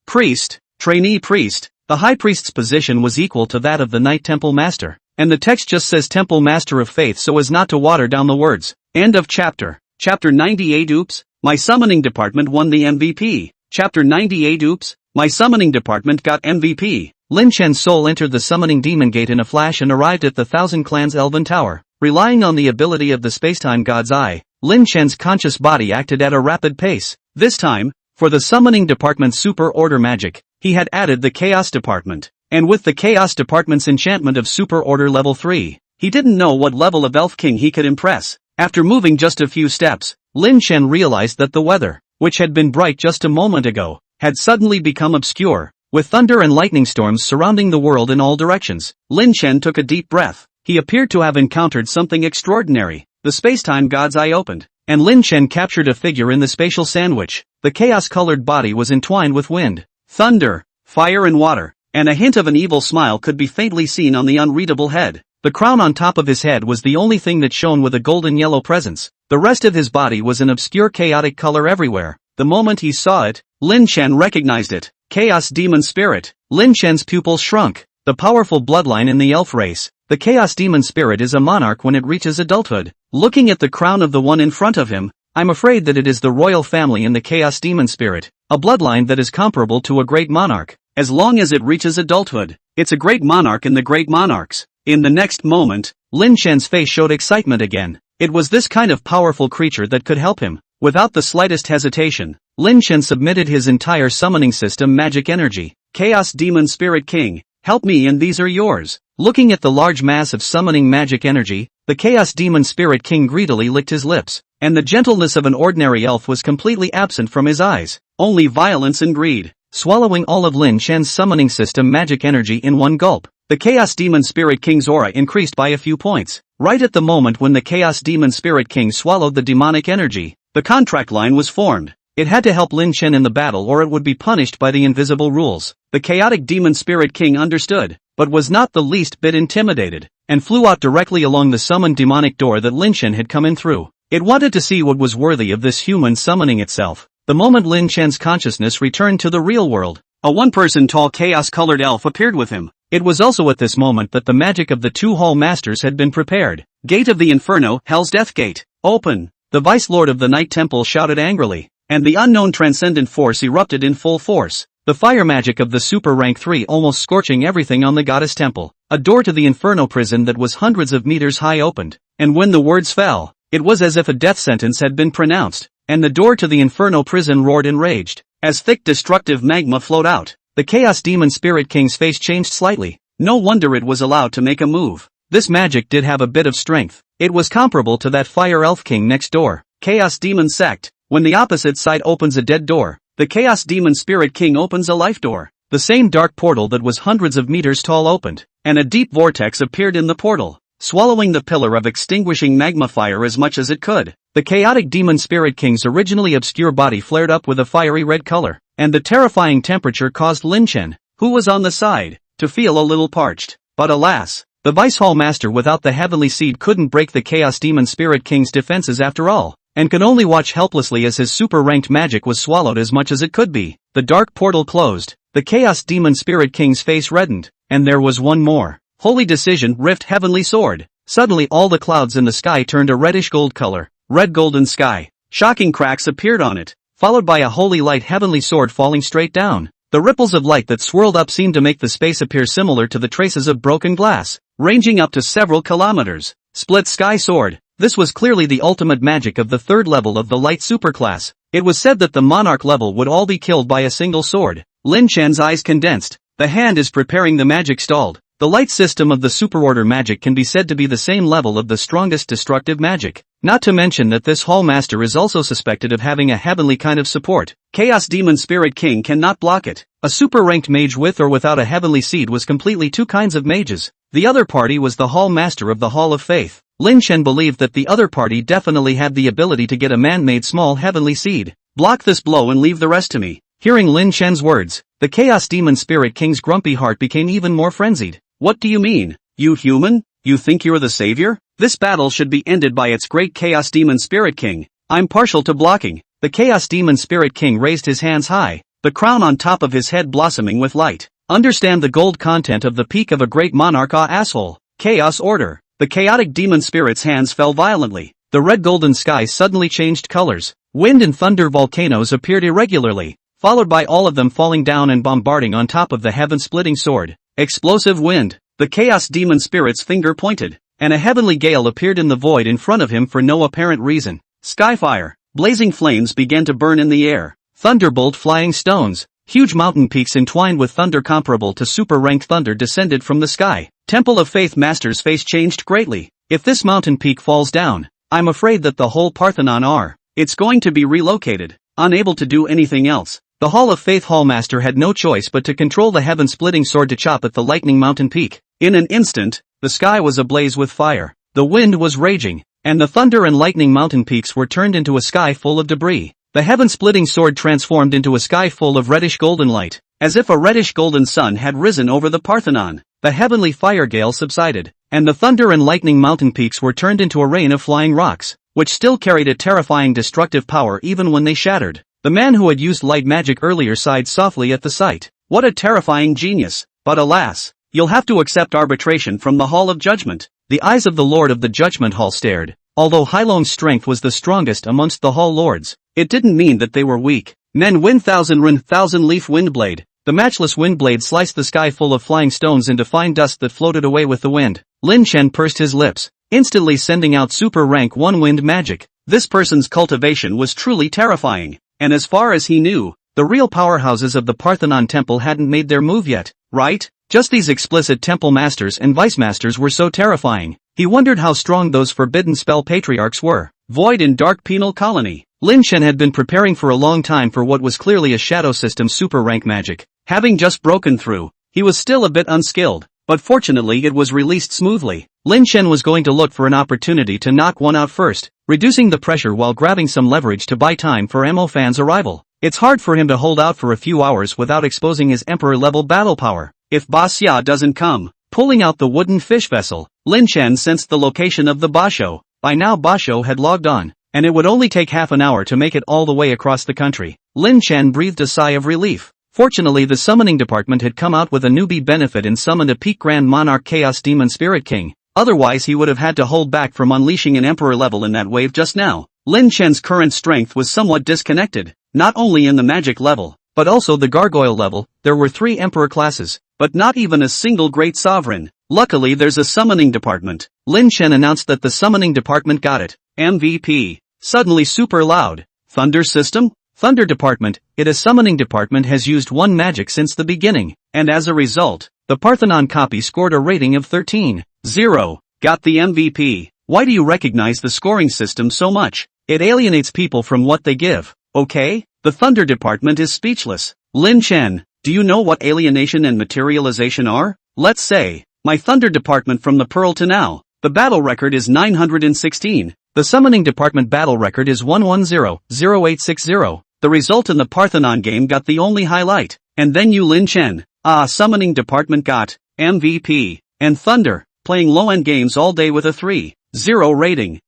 S1: Trainee Priest. The High Priest's position was equal to that of the Knight Temple Master, and the text just says Temple Master of Faith so as not to water down the words. End of chapter. Chapter 98. Oops, my summoning department won the MVP. Chapter 98. Oops, my summoning department got MVP. Lin Chen's soul entered the summoning demon gate in a flash and arrived at the 1,000 Clans Elven Tower. Relying on the ability of the spacetime god's eye, Lin Chen's conscious body acted at a rapid pace. This time, for the summoning department's super order magic, he had added the chaos department. And with the chaos department's enchantment of super order level 3, he didn't know what level of Elf King he could impress. After moving just a few steps, Lin Chen realized that the weather, which had been bright just a moment ago, had suddenly become obscure, with thunder and lightning storms surrounding the world in all directions. Lin Chen took a deep breath. He appeared to have encountered something extraordinary. The space-time god's eye opened, and Lin Chen captured a figure in the spatial sandwich. The chaos-colored body was entwined with wind, thunder, fire and water, and a hint of an evil smile could be faintly seen on the unreadable head. The crown on top of his head was the only thing that shone with a golden-yellow presence. The rest of his body was an obscure chaotic color everywhere. The moment he saw it, Lin Chen recognized it. Chaos Demon Spirit. Lin Chen's pupils shrunk. The powerful bloodline in the elf race. The Chaos Demon Spirit is a monarch when it reaches adulthood. Looking at the crown of the one in front of him, I'm afraid that it is the royal family in the Chaos Demon Spirit, a bloodline that is comparable to a great monarch. As long as it reaches adulthood, it's a great monarch in the great monarchs. In the next moment, Lin Chen's face showed excitement again. It was this kind of powerful creature that could help him. Without the slightest hesitation, Lin Chen submitted his entire summoning system magic energy. Chaos Demon Spirit King, help me and these are yours. Looking at the large mass of summoning magic energy, the Chaos Demon Spirit King greedily licked his lips, and the gentleness of an ordinary elf was completely absent from his eyes. Only violence and greed. Swallowing all of Lin Chen's summoning system magic energy in one gulp, the Chaos Demon Spirit King's aura increased by a few points. Right at the moment when the Chaos Demon Spirit King swallowed the demonic energy, the contract line was formed. It had to help Lin Chen in the battle or it would be punished by the invisible rules. The Chaotic Demon Spirit King understood, but was not the least bit intimidated, and flew out directly along the summoned demonic door that Lin Chen had come in through. It wanted to see what was worthy of this human summoning itself. The moment Lin Chen's consciousness returned to the real world, a one-person tall chaos-colored elf appeared with him. It was also at this moment that the magic of the two hall masters had been prepared. Gate of the Inferno, Hell's Death Gate, open! The Vice Lord of the Night Temple shouted angrily, and the unknown transcendent force erupted in full force. The fire magic of the Super Rank 3 almost scorching everything on the Goddess Temple. A door to the Inferno prison that was hundreds of meters high opened, and when the words fell, it was as if a death sentence had been pronounced, and the door to the Inferno prison roared and raged. As thick destructive magma flowed out, the Chaos Demon Spirit King's face changed slightly. No wonder it was allowed to make a move. This magic did have a bit of strength. It was comparable to that Fire Elf King next door. Chaos Demon Sect. When the opposite side opens a dead door, the Chaos Demon Spirit King opens a life door. The same dark portal that was hundreds of meters tall opened, and a deep vortex appeared in the portal, swallowing the pillar of extinguishing magma fire as much as it could. The Chaotic Demon Spirit King's originally obscure body flared up with a fiery red color, and the terrifying temperature caused Lin Chen, who was on the side, to feel a little parched. But alas, the Vice Hall Master without the Heavenly Seed couldn't break the Chaos Demon Spirit King's defenses after all, and could only watch helplessly as his super-ranked magic was swallowed as much as it could be. The dark portal closed, the Chaos Demon Spirit King's face reddened, and there was one more. Holy Decision, Rift Heavenly Sword. Suddenly all the clouds in the sky turned a reddish gold color. Red golden sky. Shocking cracks appeared on it, followed by a holy light heavenly sword falling straight down. The ripples of light that swirled up seemed to make the space appear similar to the traces of broken glass, ranging up to several kilometers. Split Sky Sword. This was clearly the ultimate magic of the third level of the light superclass. It was said that the monarch level would all be killed by a single sword. Lin Chen's eyes condensed. The hand is preparing, the magic stalled. The light system of the superorder magic can be said to be the same level of the strongest destructive magic. Not to mention that this Hall Master is also suspected of having a heavenly kind of support. Chaos Demon Spirit King cannot block it. A super-ranked mage with or without a heavenly seed was completely two kinds of mages. The other party was the Hall Master of the Hall of Faith. Lin Chen believed that the other party definitely had the ability to get a man-made small heavenly seed. Block this blow and leave the rest to me. Hearing Lin Chen's words, the Chaos Demon Spirit King's grumpy heart became even more frenzied. What do you mean, you human? You think you're the savior? This battle should be ended by its great Chaos Demon Spirit King. I'm partial to blocking. The Chaos Demon Spirit King raised his hands high, the crown on top of his head blossoming with light. Understand the gold content of the peak of a great monarch, asshole. Chaos Order. The chaotic demon spirit's hands fell violently. The red golden sky suddenly changed colors. Wind and thunder volcanoes appeared irregularly, followed by all of them falling down and bombarding on top of the heaven-splitting sword. Explosive wind. The Chaos Demon Spirit's finger pointed, and a heavenly gale appeared in the void in front of him for no apparent reason. Skyfire. Blazing flames began to burn in the air. Thunderbolt flying stones. Huge mountain peaks entwined with thunder comparable to super-ranked thunder descended from the sky. Temple of Faith Master's face changed greatly. If this mountain peak falls down, I'm afraid that the whole Parthenon it's going to be relocated. Unable to do anything else, the Hall of Faith Hallmaster had no choice but to control the heaven-splitting sword to chop at the lightning mountain peak. In an instant, the sky was ablaze with fire. The wind was raging, and the thunder and lightning mountain peaks were turned into a sky full of debris. The heaven-splitting sword transformed into a sky full of reddish-golden light, as if a reddish-golden sun had risen over the Parthenon. The heavenly fire gale subsided, and the thunder and lightning mountain peaks were turned into a rain of flying rocks, which still carried a terrifying destructive power even when they shattered. The man who had used light magic earlier sighed softly at the sight. What a terrifying genius! But alas, you'll have to accept arbitration from the Hall of Judgment. The eyes of the Lord of the Judgment Hall stared. Although Hylong's strength was the strongest amongst the Hall Lords, it didn't mean that they were weak. Men win thousand leaf windblade. The matchless windblade sliced the sky full of flying stones into fine dust that floated away with the wind. Lin Chen pursed his lips, instantly sending out super rank 1 wind magic. This person's cultivation was truly terrifying, and as far as he knew, the real powerhouses of the Parthenon Temple hadn't made their move yet, right? Just these explicit temple masters and vice masters were so terrifying. He wondered how strong those forbidden spell patriarchs were. Void in Dark Penal Colony. Lin Chen had been preparing for a long time for what was clearly a shadow system super rank magic. Having just broken through, he was still a bit unskilled, but fortunately it was released smoothly. Lin Chen was going to look for an opportunity to knock one out first, reducing the pressure while grabbing some leverage to buy time for Mo Fan's arrival. It's hard for him to hold out for a few hours without exposing his emperor-level battle power. If Ba Xia doesn't come, pulling out the wooden fish vessel, Lin Chen sensed the location of the Basho. By now Basho had logged on, and it would only take half an hour to make it all the way across the country. Lin Chen breathed a sigh of relief. Fortunately, the summoning department had come out with a newbie benefit and summoned a peak Grand Monarch Chaos Demon Spirit King. Otherwise he would have had to hold back from unleashing an emperor level in that wave just now. Lin Chen's current strength was somewhat disconnected, not only in the magic level, but also the gargoyle level. There were 3 emperor classes, but not even a single great sovereign. Luckily there's a summoning department. Lin Chen announced that the summoning department got it. MVP. Suddenly super loud. Thunder system? Thunder department. A summoning department has used 1 magic since the beginning, and as a result, the Parthenon copy scored a rating of 13.0. Got the MVP. Why do you recognize the scoring system so much? It alienates people from what they give. Okay? The Thunder department is speechless. Lin Chen, do you know what alienation and materialization are? Let's say, my Thunder department from the Pearl to now. The battle record is 916. The summoning department battle record is 110-0860. The result in the Parthenon game got the only highlight. And then you Lin Chen. Summoning department got MVP. And Thunder, playing low-end games all day with a 3.0 rating.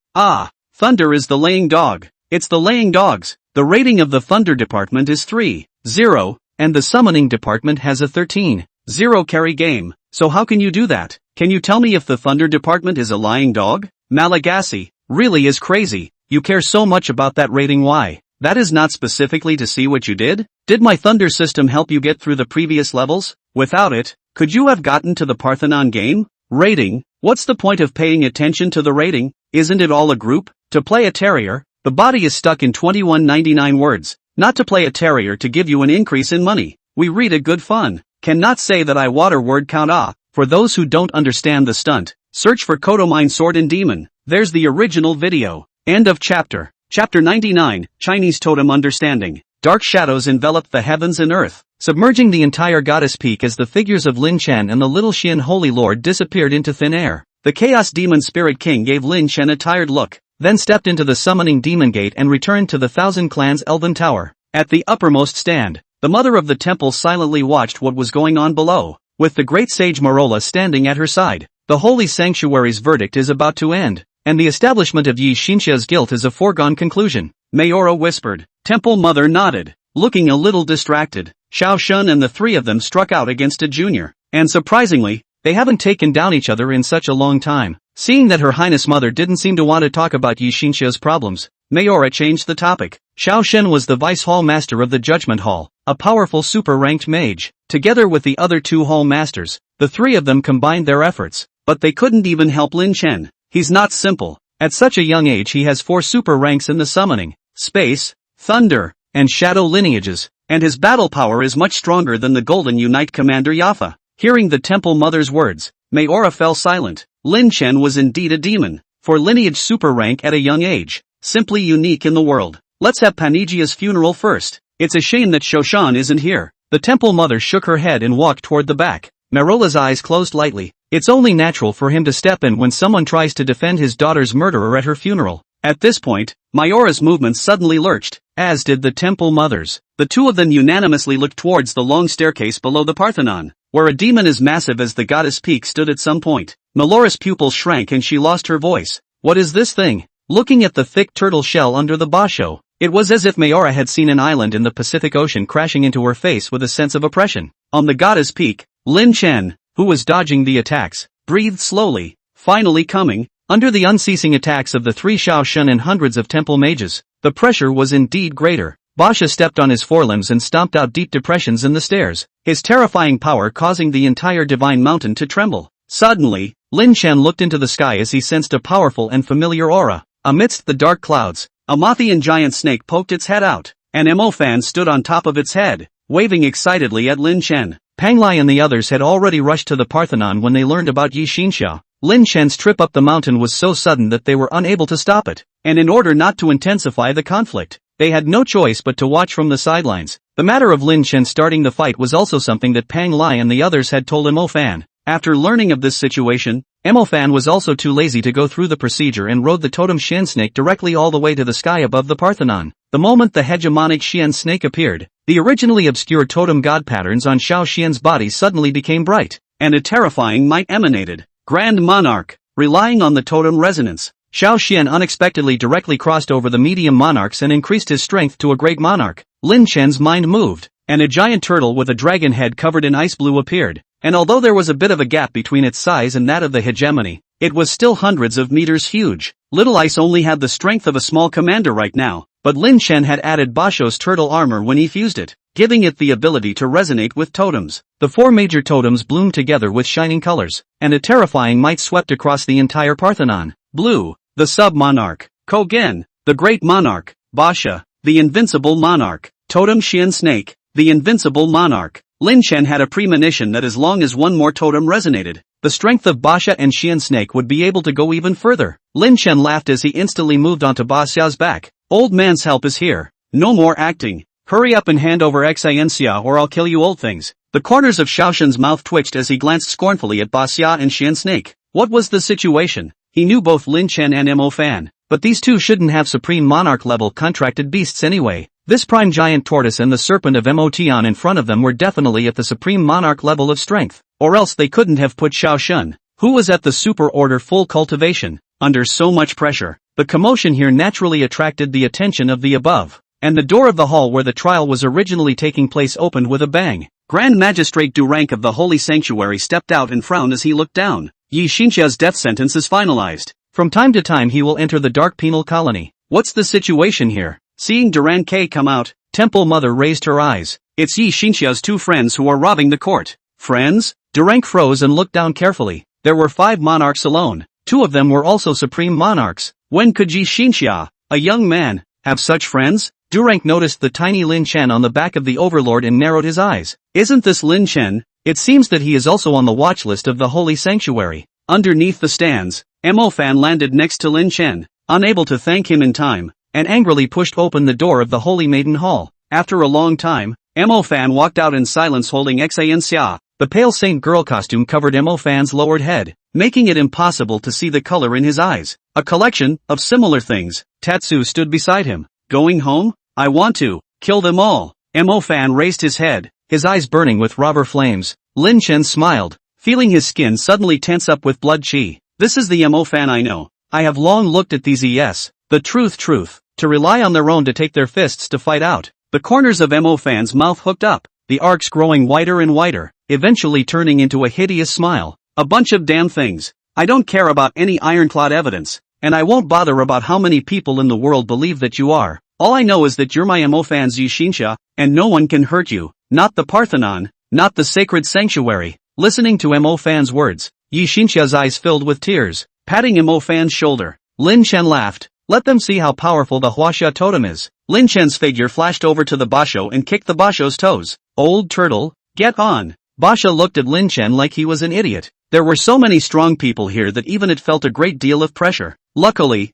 S1: Thunder is the laying dog. It's the laying dogs. The rating of the Thunder department is 3.0, and the summoning department has a 13.0 carry game. So how can you do that? Can you tell me if the Thunder department is a lying dog? Malagasy really is crazy. You care so much about that rating. Why? That is not specifically to see what you did? Did my Thunder system help you get through the previous levels? Without it, could you have gotten to the Parthenon game? Rating? What's the point of paying attention to the rating? Isn't it all a group? To play a terrier, the body is stuck in 2199 words. Not to play a terrier to give you an increase in money. We read a good fun. Cannot say that I water word count. For those who don't understand the stunt, search for Kodomine Sword and Demon. There's the original video. End of chapter. Chapter 99, Chinese Totem Understanding. Dark shadows enveloped the heavens and earth, submerging the entire goddess peak as the figures of Lin Chen and the little Xian Holy Lord disappeared into thin air. The Chaos Demon Spirit King gave Lin Chen a tired look, then stepped into the summoning demon gate and returned to the Thousand Clans Elven Tower. At the uppermost stand, the mother of the temple silently watched what was going on below, with the great sage Marola standing at her side. The holy sanctuary's verdict is about to end, and the establishment of Yi Xinxia's guilt is a foregone conclusion. Mayora whispered. Temple Mother nodded, looking a little distracted. Xiao Shun and the 3 of them struck out against a junior, and surprisingly, they haven't taken down each other in such a long time. Seeing that Her Highness Mother didn't seem to want to talk about Yi Xinxia's problems, Mayora changed the topic. Xiao Shen was the Vice Hall Master of the Judgment Hall, a powerful super-ranked mage. Together with the other 2 Hall Masters, the 3 of them combined their efforts, but they couldn't even help Lin Chen. He's not simple. At such a young age he has 4 super ranks in the summoning, space, thunder, and shadow lineages, and his battle power is much stronger than the Golden Unite Commander Yafa. Hearing the Temple Mother's words, Mayora fell silent. Lin Chen was indeed a demon, for lineage super rank at a young age, simply unique in the world. Let's have Panigia's funeral first. It's a shame that Shoshan isn't here. The Temple Mother shook her head and walked toward the back. Marola's eyes closed lightly. It's only natural for him to step in when someone tries to defend his daughter's murderer at her funeral. At this point, Mayora's movements suddenly lurched, as did the Temple Mother's. The two of them unanimously looked towards the long staircase below the Parthenon, where a demon as massive as the goddess peak stood at some point. Melora's pupils shrank and she lost her voice. What is this thing? Looking at the thick turtle shell under the basho, it was as if Mayora had seen an island in the Pacific Ocean crashing into her face with a sense of oppression. On the goddess peak, Lin Chen, who was dodging the attacks, breathed slowly, finally coming, under the unceasing attacks of the 3 Xiao Shun and hundreds of temple mages. The pressure was indeed greater. Basha stepped on his forelimbs and stomped out deep depressions in the stairs, his terrifying power causing the entire divine mountain to tremble. Suddenly, Lin Chen looked into the sky as he sensed a powerful and familiar aura. Amidst the dark clouds, a Mothian giant snake poked its head out. An Mo fan stood on top of its head, waving excitedly at Lin Chen. Panglai and the others had already rushed to the Parthenon when they learned about Yi Xinxia. Lin Chen's trip up the mountain was so sudden that they were unable to stop it, and in order not to intensify the conflict, they had no choice but to watch from the sidelines. The matter of Lin Chen starting the fight was also something that Pang Lai and the others had told Mo Fan. After learning of this situation, Mo Fan was also too lazy to go through the procedure and rode the totem Xian snake directly all the way to the sky above the Parthenon. The moment the hegemonic Xian snake appeared, the originally obscure totem god patterns on Xiao Xian's body suddenly became bright, and a terrifying might emanated. Grand Monarch, relying on the totem resonance, Xiao Xian unexpectedly directly crossed over the medium monarchs and increased his strength to a great monarch. Lin Chen's mind moved, and a giant turtle with a dragon head covered in ice blue appeared, and although there was a bit of a gap between its size and that of the hegemony, it was still hundreds of meters huge. Little Ice only had the strength of a small commander right now, but Lin Chen had added Basho's turtle armor when he fused it, giving it the ability to resonate with totems. The 4 major totems bloomed together with shining colors, and a terrifying might swept across the entire Parthenon. Blue, the sub-monarch. Kogen, the great monarch. Basha, the invincible monarch. Totem Xian snake, the invincible monarch. Lin Chen had a premonition that as long as one more totem resonated, the strength of Basha and Xian snake would be able to go even further. Lin Chen laughed as he instantly moved onto Basha's back. Old man's help is here. No more acting. Hurry up and hand over Xia or I'll kill you old things. The corners of Xiaoshen's mouth twitched as he glanced scornfully at Basha and Xian snake. What was the situation? He knew both Lin Chen and Mo Fan, but these two shouldn't have Supreme Monarch level contracted beasts anyway. This prime giant tortoise and the serpent of Motian in front of them were definitely at the Supreme Monarch level of strength, or else they couldn't have put Xiao Shun, who was at the super order full cultivation, under so much pressure. The commotion here naturally attracted the attention of the above, and the door of the hall where the trial was originally taking place opened with a bang. Grand Magistrate Du Rank of the Holy Sanctuary stepped out and frowned as he looked down. Yi Xinxia's death sentence is finalized. From time to time he will enter the Dark Penal Colony. What's the situation here? Seeing Duran K come out, Temple Mother raised her eyes. It's Yi Xinxia's 2 friends who are robbing the court. Friends? Durank froze and looked down carefully. There were 5 monarchs alone. 2 of them were also supreme monarchs. When could Yi Xinxia, a young man, have such friends? Durank noticed the tiny Lin Chen on the back of the overlord and narrowed his eyes. Isn't this Lin Chen? It seems that he is also on the watch list of the Holy Sanctuary. Underneath the stands, Mo Fan landed next to Lin Chen, unable to thank him in time, and angrily pushed open the door of the Holy Maiden Hall. After a long time, Mo Fan walked out in silence holding Xia. The pale saint girl costume covered Mo Fan's lowered head, making it impossible to see the color in his eyes. A collection of similar things. Tatsu stood beside him. Going home? I want to kill them all. Mo Fan raised his head, his eyes burning with robber flames. Lin Chen smiled, feeling his skin suddenly tense up with blood chi. This is the Mo Fan I know. I have long looked at these the truth, to rely on their own to take their fists to fight out. The corners of Mo Fan's mouth hooked up, the arcs growing wider and wider, eventually turning into a hideous smile. A bunch of damn things. I don't care about any ironclad evidence, and I won't bother about how many people in the world believe that you are. All I know is that you're my Mo Fan's Yi Xinxia, and no one can hurt you. Not the Parthenon, not the sacred sanctuary. Listening to Mo Fan's words, Yi Xinxia's eyes filled with tears. Patting Mo Fan's shoulder, Lin Chen laughed. Let them see how powerful the Huaxia totem is. Lin Chen's figure flashed over to the basho and kicked the basho's toes. Old turtle, get on. Basha looked at Lin Chen like he was an idiot. There were so many strong people here that even it felt a great deal of pressure. Luckily,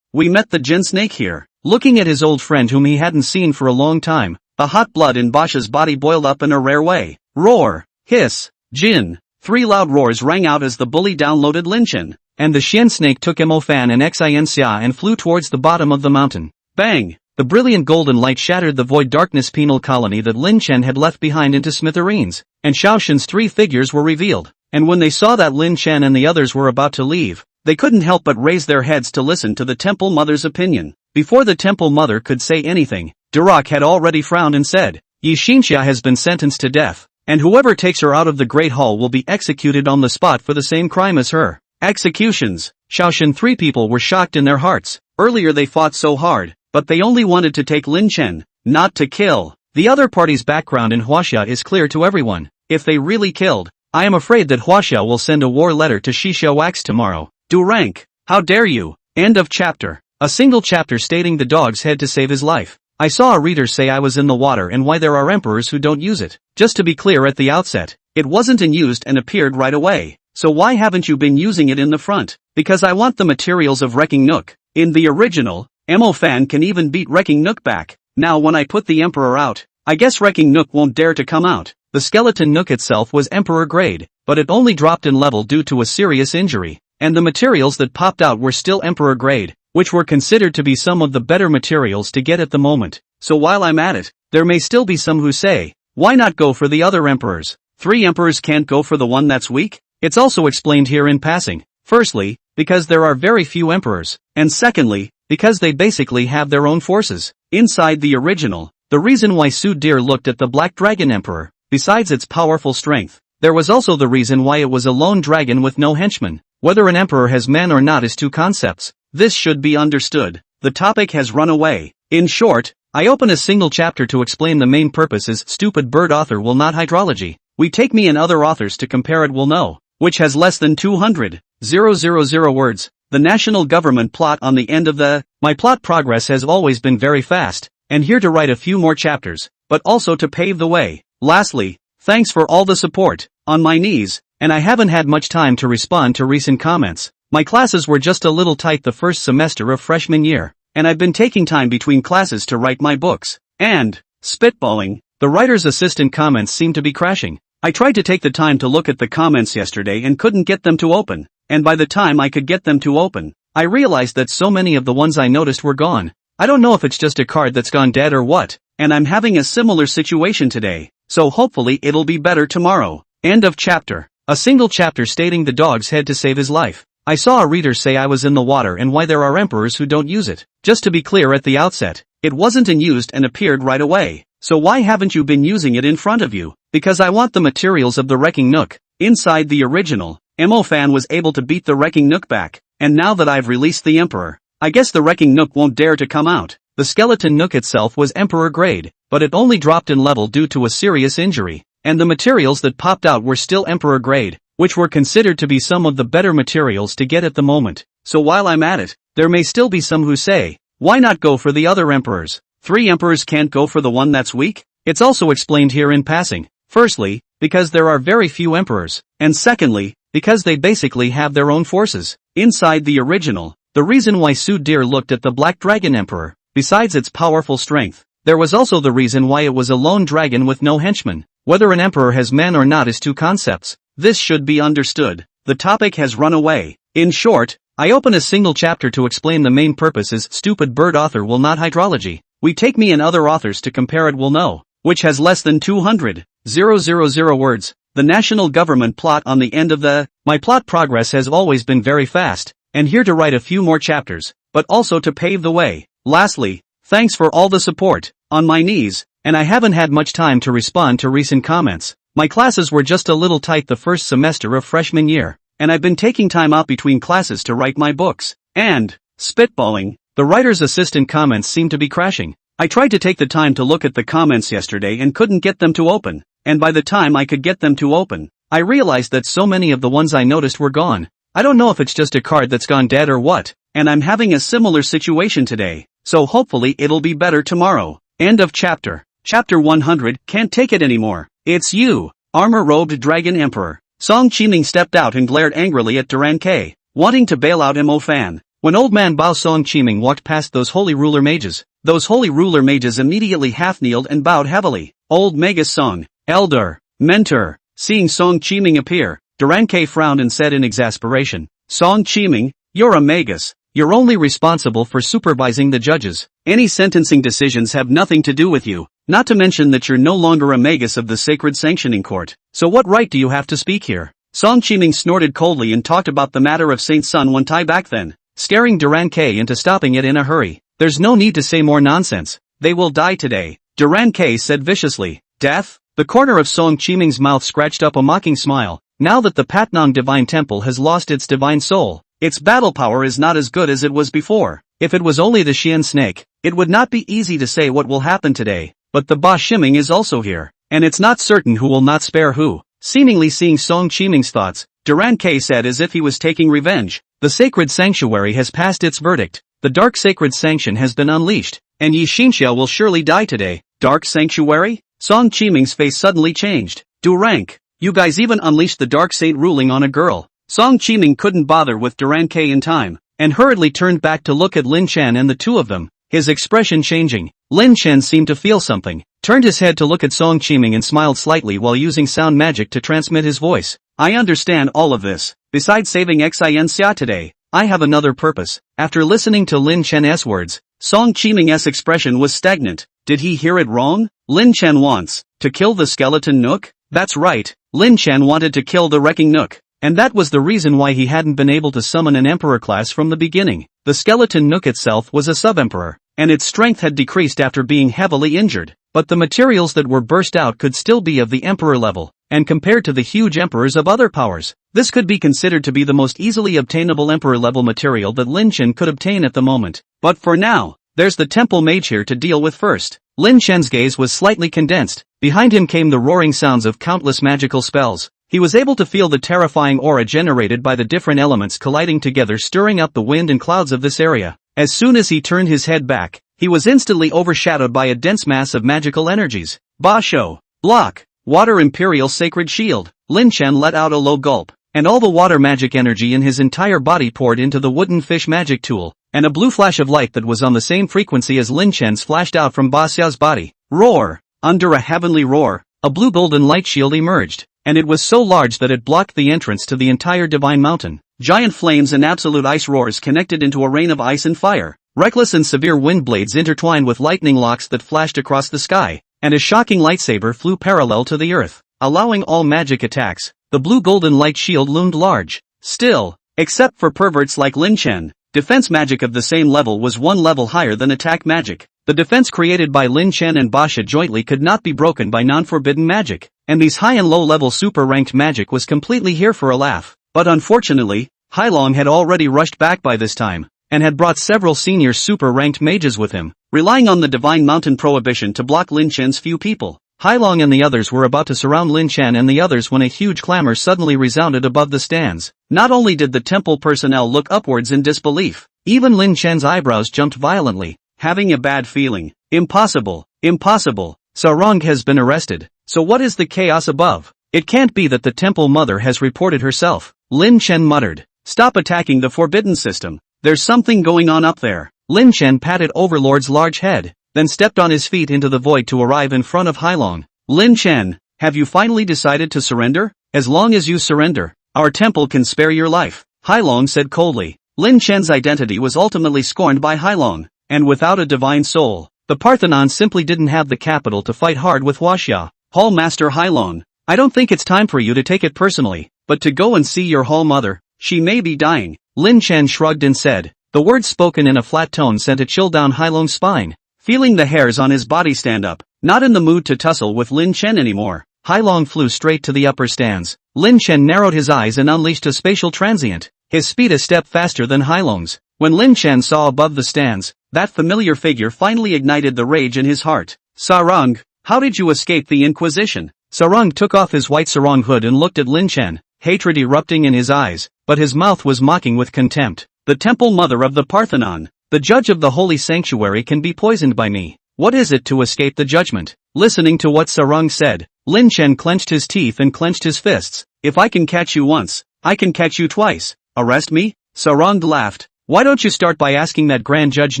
S1: we met the Jin snake here. Looking at his old friend whom he hadn't seen for a long time, the hot blood in Basha's body boiled up in a rare way. Roar, hiss, Jin. 3 loud roars rang out as the bully downloaded Lin Chen, and the Xian snake took Mo Fan and Xinxia and flew towards the bottom of the mountain. Bang! The brilliant golden light shattered the void darkness penal colony that Lin Chen had left behind into smithereens, and Xiaoshen's 3 figures were revealed. And when they saw that Lin Chen and the others were about to leave, they couldn't help but raise their heads to listen to the Temple Mother's opinion. Before the Temple Mother could say anything, Durak had already frowned and said, Yi Xinxia has been sentenced to death, and whoever takes her out of the Great Hall will be executed on the spot for the same crime as her. Executions. Xiaoshen 3 people were shocked in their hearts. Earlier they fought so hard, but they only wanted to take Lin Chen, not to kill. The other party's background in Huaxia is clear to everyone. If they really killed, I am afraid that Huaxia will send a war letter to Xixia Wax tomorrow. Du rank, how dare you? End of chapter. A single chapter stating the dog's head to save his life. I saw a reader say I was in the water and why there are emperors who don't use it. Just to be clear at the outset, it wasn't unused and appeared right away. So why haven't you been using it in the front? Because I want the materials of Wrecking Nook. In the original, Mo Fan can even beat Wrecking Nook back. Now when I put the Emperor out, I guess Wrecking Nook won't dare to come out. The skeleton Nook itself was Emperor grade, but it only dropped in level due to a serious injury. And the materials that popped out were still Emperor grade, which were considered to be some of the better materials to get at the moment. So while I'm at it, there may still be some who say, why not go for the other emperors? 3 emperors can't go for the one that's weak? It's also explained here in passing. Firstly, because there are very few emperors, and secondly, because they basically have their own forces. Inside the original, the reason why Su Deer looked at the Black Dragon Emperor, besides its powerful strength, there was also the reason why it was a lone dragon with no henchmen. Whether an emperor has men or not is 2 concepts. This should be understood. The topic has run away. In short, I open a single chapter to explain the main purpose is stupid bird author will not hydrology. We take me and other authors to compare it will know, which has less than 200,000 words. The national government plot on the end of the, my plot progress has always been very fast, and here to write a few more chapters, but also to pave the way. Lastly, thanks for all the support, on my knees, and I haven't had much time to respond to recent comments. My classes were just a little tight the first semester of freshman year, and I've been taking time between classes to write my books, and, spitballing, the writer's assistant comments seem to be crashing. I tried to take the time to look at the comments yesterday and couldn't get them to open, and by the time I could get them to open, I realized that so many of the ones I noticed were gone. I don't know if it's just a card that's gone dead or what, and I'm having a similar situation today, so hopefully it'll be better tomorrow. End of chapter. A single chapter stating the dog's head to save his life. I saw a reader say I was in the water and why there are emperors who don't use it. Just to be clear at the outset, it wasn't unused and appeared right away. So why haven't you been using it in front of you? Because I want the materials of the Wrecking Nook. Inside the original, Mo Fan was able to beat the Wrecking Nook back, and now that I've released the Emperor, I guess the Wrecking Nook won't dare to come out. The skeleton Nook itself was Emperor grade, but it only dropped in level due to a serious injury, and the materials that popped out were still Emperor grade, which were considered to be some of the better materials to get at the moment. So while I'm at it, there may still be some who say, why not go for the other emperors? 3 emperors can't go for the one that's weak? It's also explained here in passing. Firstly, because there are very few emperors, and secondly, because they basically have their own forces. Inside the original, the reason why Su Deer looked at the Black Dragon Emperor, besides its powerful strength, there was also the reason why it was a lone dragon with no henchmen. Whether an emperor has men or not is 2 concepts. This should be understood. The topic has run away. In short, I open a single chapter to explain the main purpose is stupid bird author will not hydrology. We take me and other authors to compare it will know, which has less than 200,000 words. The national government plot on the end of the, my plot progress has always been very fast, and here to write a few more chapters, but also to pave the way. Lastly, thanks for all the support, on my knees, and I haven't had much time to respond to recent comments. My classes were just a little tight the first semester of freshman year, and I've been taking time out between classes to write my books, and, spitballing, the writer's assistant comments seem to be crashing. I tried to take the time to look at the comments yesterday and couldn't get them to open, and by the time I could get them to open, I realized that so many of the ones I noticed were gone. I don't know if it's just a card that's gone dead or what, and I'm having a similar situation today, so hopefully it'll be better tomorrow. End of chapter. Chapter 100, Can't Take It Anymore. It's you, armor-robed Dragon Emperor. Song Qiming stepped out and glared angrily at Duran K, wanting to bail out Mo Fan. When old man Bao Song Qiming walked past those holy ruler mages immediately half-kneeled and bowed heavily. Old Magus Song, elder, mentor. Seeing Song Qiming appear, Duran K frowned and said in exasperation, Song Qiming, you're a magus. You're only responsible for supervising the judges. Any sentencing decisions have nothing to do with you, not to mention that you're no longer a magus of the sacred sanctioning court. So what right do you have to speak here? Song Qiming snorted coldly and talked about the matter of Saint Sun Wan Tai back then, scaring Duran K into stopping it in a hurry. There's no need to say more nonsense. They will die today, Duran K said viciously. Death? The corner of Song Qiming's mouth scratched up a mocking smile. Now that the Patnang Divine Temple has lost its divine soul, its battle power is not as good as it was before. If it was only the Xian snake, it would not be easy to say what will happen today, but the Ba Shiming is also here, and it's not certain who will not spare who. Seemingly seeing Song Qiming's thoughts, Duran K said as if he was taking revenge. The sacred sanctuary has passed its verdict. The dark sacred sanction has been unleashed, and Yi Xinxia will surely die today. Dark sanctuary? Song Qiming's face suddenly changed. Durank, you guys even unleashed the dark saint ruling on a girl. Song Qiming couldn't bother with Duran K in time, and hurriedly turned back to look at Lin Chen and the two of them, his expression changing. Lin Chen seemed to feel something, turned his head to look at Song Qiming and smiled slightly while using sound magic to transmit his voice. I understand all of this. Besides saving Xinxia today, I have another purpose. After listening to Lin Chen's words, Song Qiming's expression was stagnant. Did he hear it wrong? Lin Chen wants to kill the skeleton Nook? That's right, Lin Chen wanted to kill the wrecking Nook. And that was the reason why he hadn't been able to summon an emperor class from the beginning. The skeleton Nook itself was a sub-emperor, and its strength had decreased after being heavily injured, but the materials that were burst out could still be of the emperor level, and compared to the huge emperors of other powers, this could be considered to be the most easily obtainable emperor level material that Lin Chen could obtain at the moment. But for now, there's the temple mage here to deal with first. Lin Chen's gaze was slightly condensed. Behind him came the roaring sounds of countless magical spells. He was able to feel the terrifying aura generated by the different elements colliding together, stirring up the wind and clouds of this area. As soon as he turned his head back, he was instantly overshadowed by a dense mass of magical energies. Basho, block, water imperial sacred shield. Lin Chen let out a low gulp, and all the water magic energy in his entire body poured into the wooden fish magic tool, and a blue flash of light that was on the same frequency as Lin Chen's flashed out from Ba Xiao's body. Roar! Under a heavenly roar, a blue golden light shield emerged, and it was so large that it blocked the entrance to the entire divine mountain. Giant flames and absolute ice roars connected into a rain of ice and fire. Reckless and severe wind blades intertwined with lightning locks that flashed across the sky, and a shocking lightsaber flew parallel to the earth, allowing all magic attacks. The blue golden light shield loomed large. Still, except for perverts like Lin Chen, defense magic of the same level was one level higher than attack magic. The defense created by Lin Chen and Basha jointly could not be broken by non-forbidden magic, and these high and low-level super-ranked magic was completely here for a laugh. But unfortunately, Hailong had already rushed back by this time, and had brought several senior super-ranked mages with him, relying on the Divine Mountain prohibition to block Lin Chen's few people. Hailong and the others were about to surround Lin Chen and the others when a huge clamor suddenly resounded above the stands. Not only did the temple personnel look upwards in disbelief, even Lin Chen's eyebrows jumped violently, having a bad feeling. Impossible, impossible, Sarong has been arrested. So what is the chaos above? It can't be that the temple mother has reported herself. Lin Chen muttered, stop attacking the forbidden system. There's something going on up there. Lin Chen patted Overlord's large head, then stepped on his feet into the void to arrive in front of Hailong. Lin Chen, have you finally decided to surrender? As long as you surrender, our temple can spare your life, Hailong said coldly. Lin Chen's identity was ultimately scorned by Hailong, and without a divine soul, the Parthenon simply didn't have the capital to fight hard with Huaxia. Hall Master Hailong, I don't think it's time for you to take it personally, but to go and see your Hall mother. She may be dying. Lin Chen shrugged and said. The words spoken in a flat tone sent a chill down Hailong's spine. Feeling the hairs on his body stand up, not in the mood to tussle with Lin Chen anymore, Hailong flew straight to the upper stands. Lin Chen narrowed his eyes and unleashed a spatial transient, his speed a step faster than Hailong's. When Lin Chen saw above the stands, that familiar figure finally ignited the rage in his heart. Sarong, how did you escape the Inquisition? Sarong took off his white sarong hood and looked at Lin Chen, hatred erupting in his eyes, but his mouth was mocking with contempt. the temple mother of the Parthenon. The judge of the holy sanctuary can be poisoned by me. What is it to escape the judgment? Listening to what Sarung said, Lin Chen clenched his teeth and clenched his fists. If I can catch you once, I can catch you twice. Arrest me? Sarung laughed. Why don't you start by asking that grand judge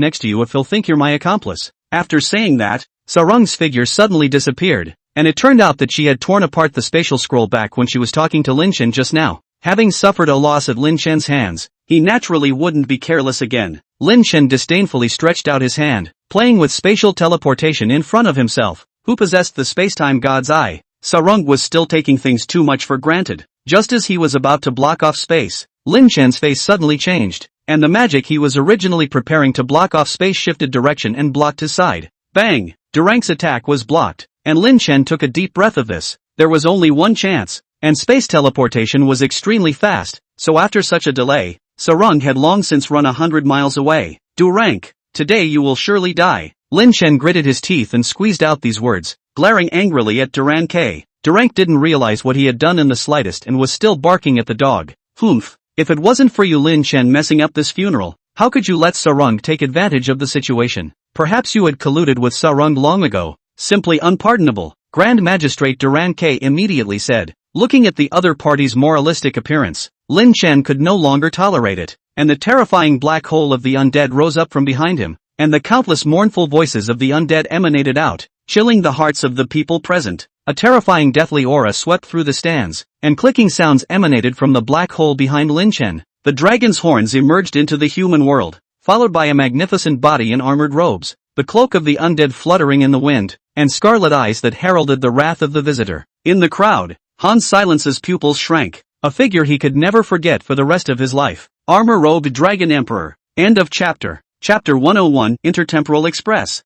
S1: next to you if he'll think you're my accomplice? After saying that, Sarung's figure suddenly disappeared, and it turned out that she had torn apart the spatial scroll back when she was talking to Lin Chen just now. Having suffered a loss at Lin Chen's hands, he naturally wouldn't be careless again. Lin Chen disdainfully stretched out his hand, playing with spatial teleportation in front of himself. Who possessed the spacetime god's eye? Sarung was still taking things too much for granted. Just as he was about to block off space, Lin Chen's face suddenly changed, and the magic he was originally preparing to block off space shifted direction and blocked his side. Bang! Durang's attack was blocked, and Lin Chen took a deep breath of this. There was only one chance, and space teleportation was extremely fast, so after such a delay, Sarung had long since run 100 miles away. Durang, today you will surely die. Lin Chen gritted his teeth and squeezed out these words, glaring angrily at Durang. Durang didn't realize what he had done in the slightest and was still barking at the dog. Humph. If it wasn't for you Lin Chen messing up this funeral, how could you let Sarung take advantage of the situation? Perhaps you had colluded with Sarung long ago. Simply unpardonable, Grand Magistrate Durang immediately said. Looking at the other party's moralistic appearance, Lin Chen could no longer tolerate it, and the terrifying black hole of the undead rose up from behind him, and the countless mournful voices of the undead emanated out, chilling the hearts of the people present. A terrifying deathly aura swept through the stands, and clicking sounds emanated from the black hole behind Lin Chen. The dragon's horns emerged into the human world, followed by a magnificent body in armored robes, the cloak of the undead fluttering in the wind, and scarlet eyes that heralded the wrath of the visitor. In the crowd, Han Silence's pupils shrank, a figure he could never forget for the rest of his life. Armor-robed Dragon Emperor. End of chapter. Chapter 101 Intertemporal Express.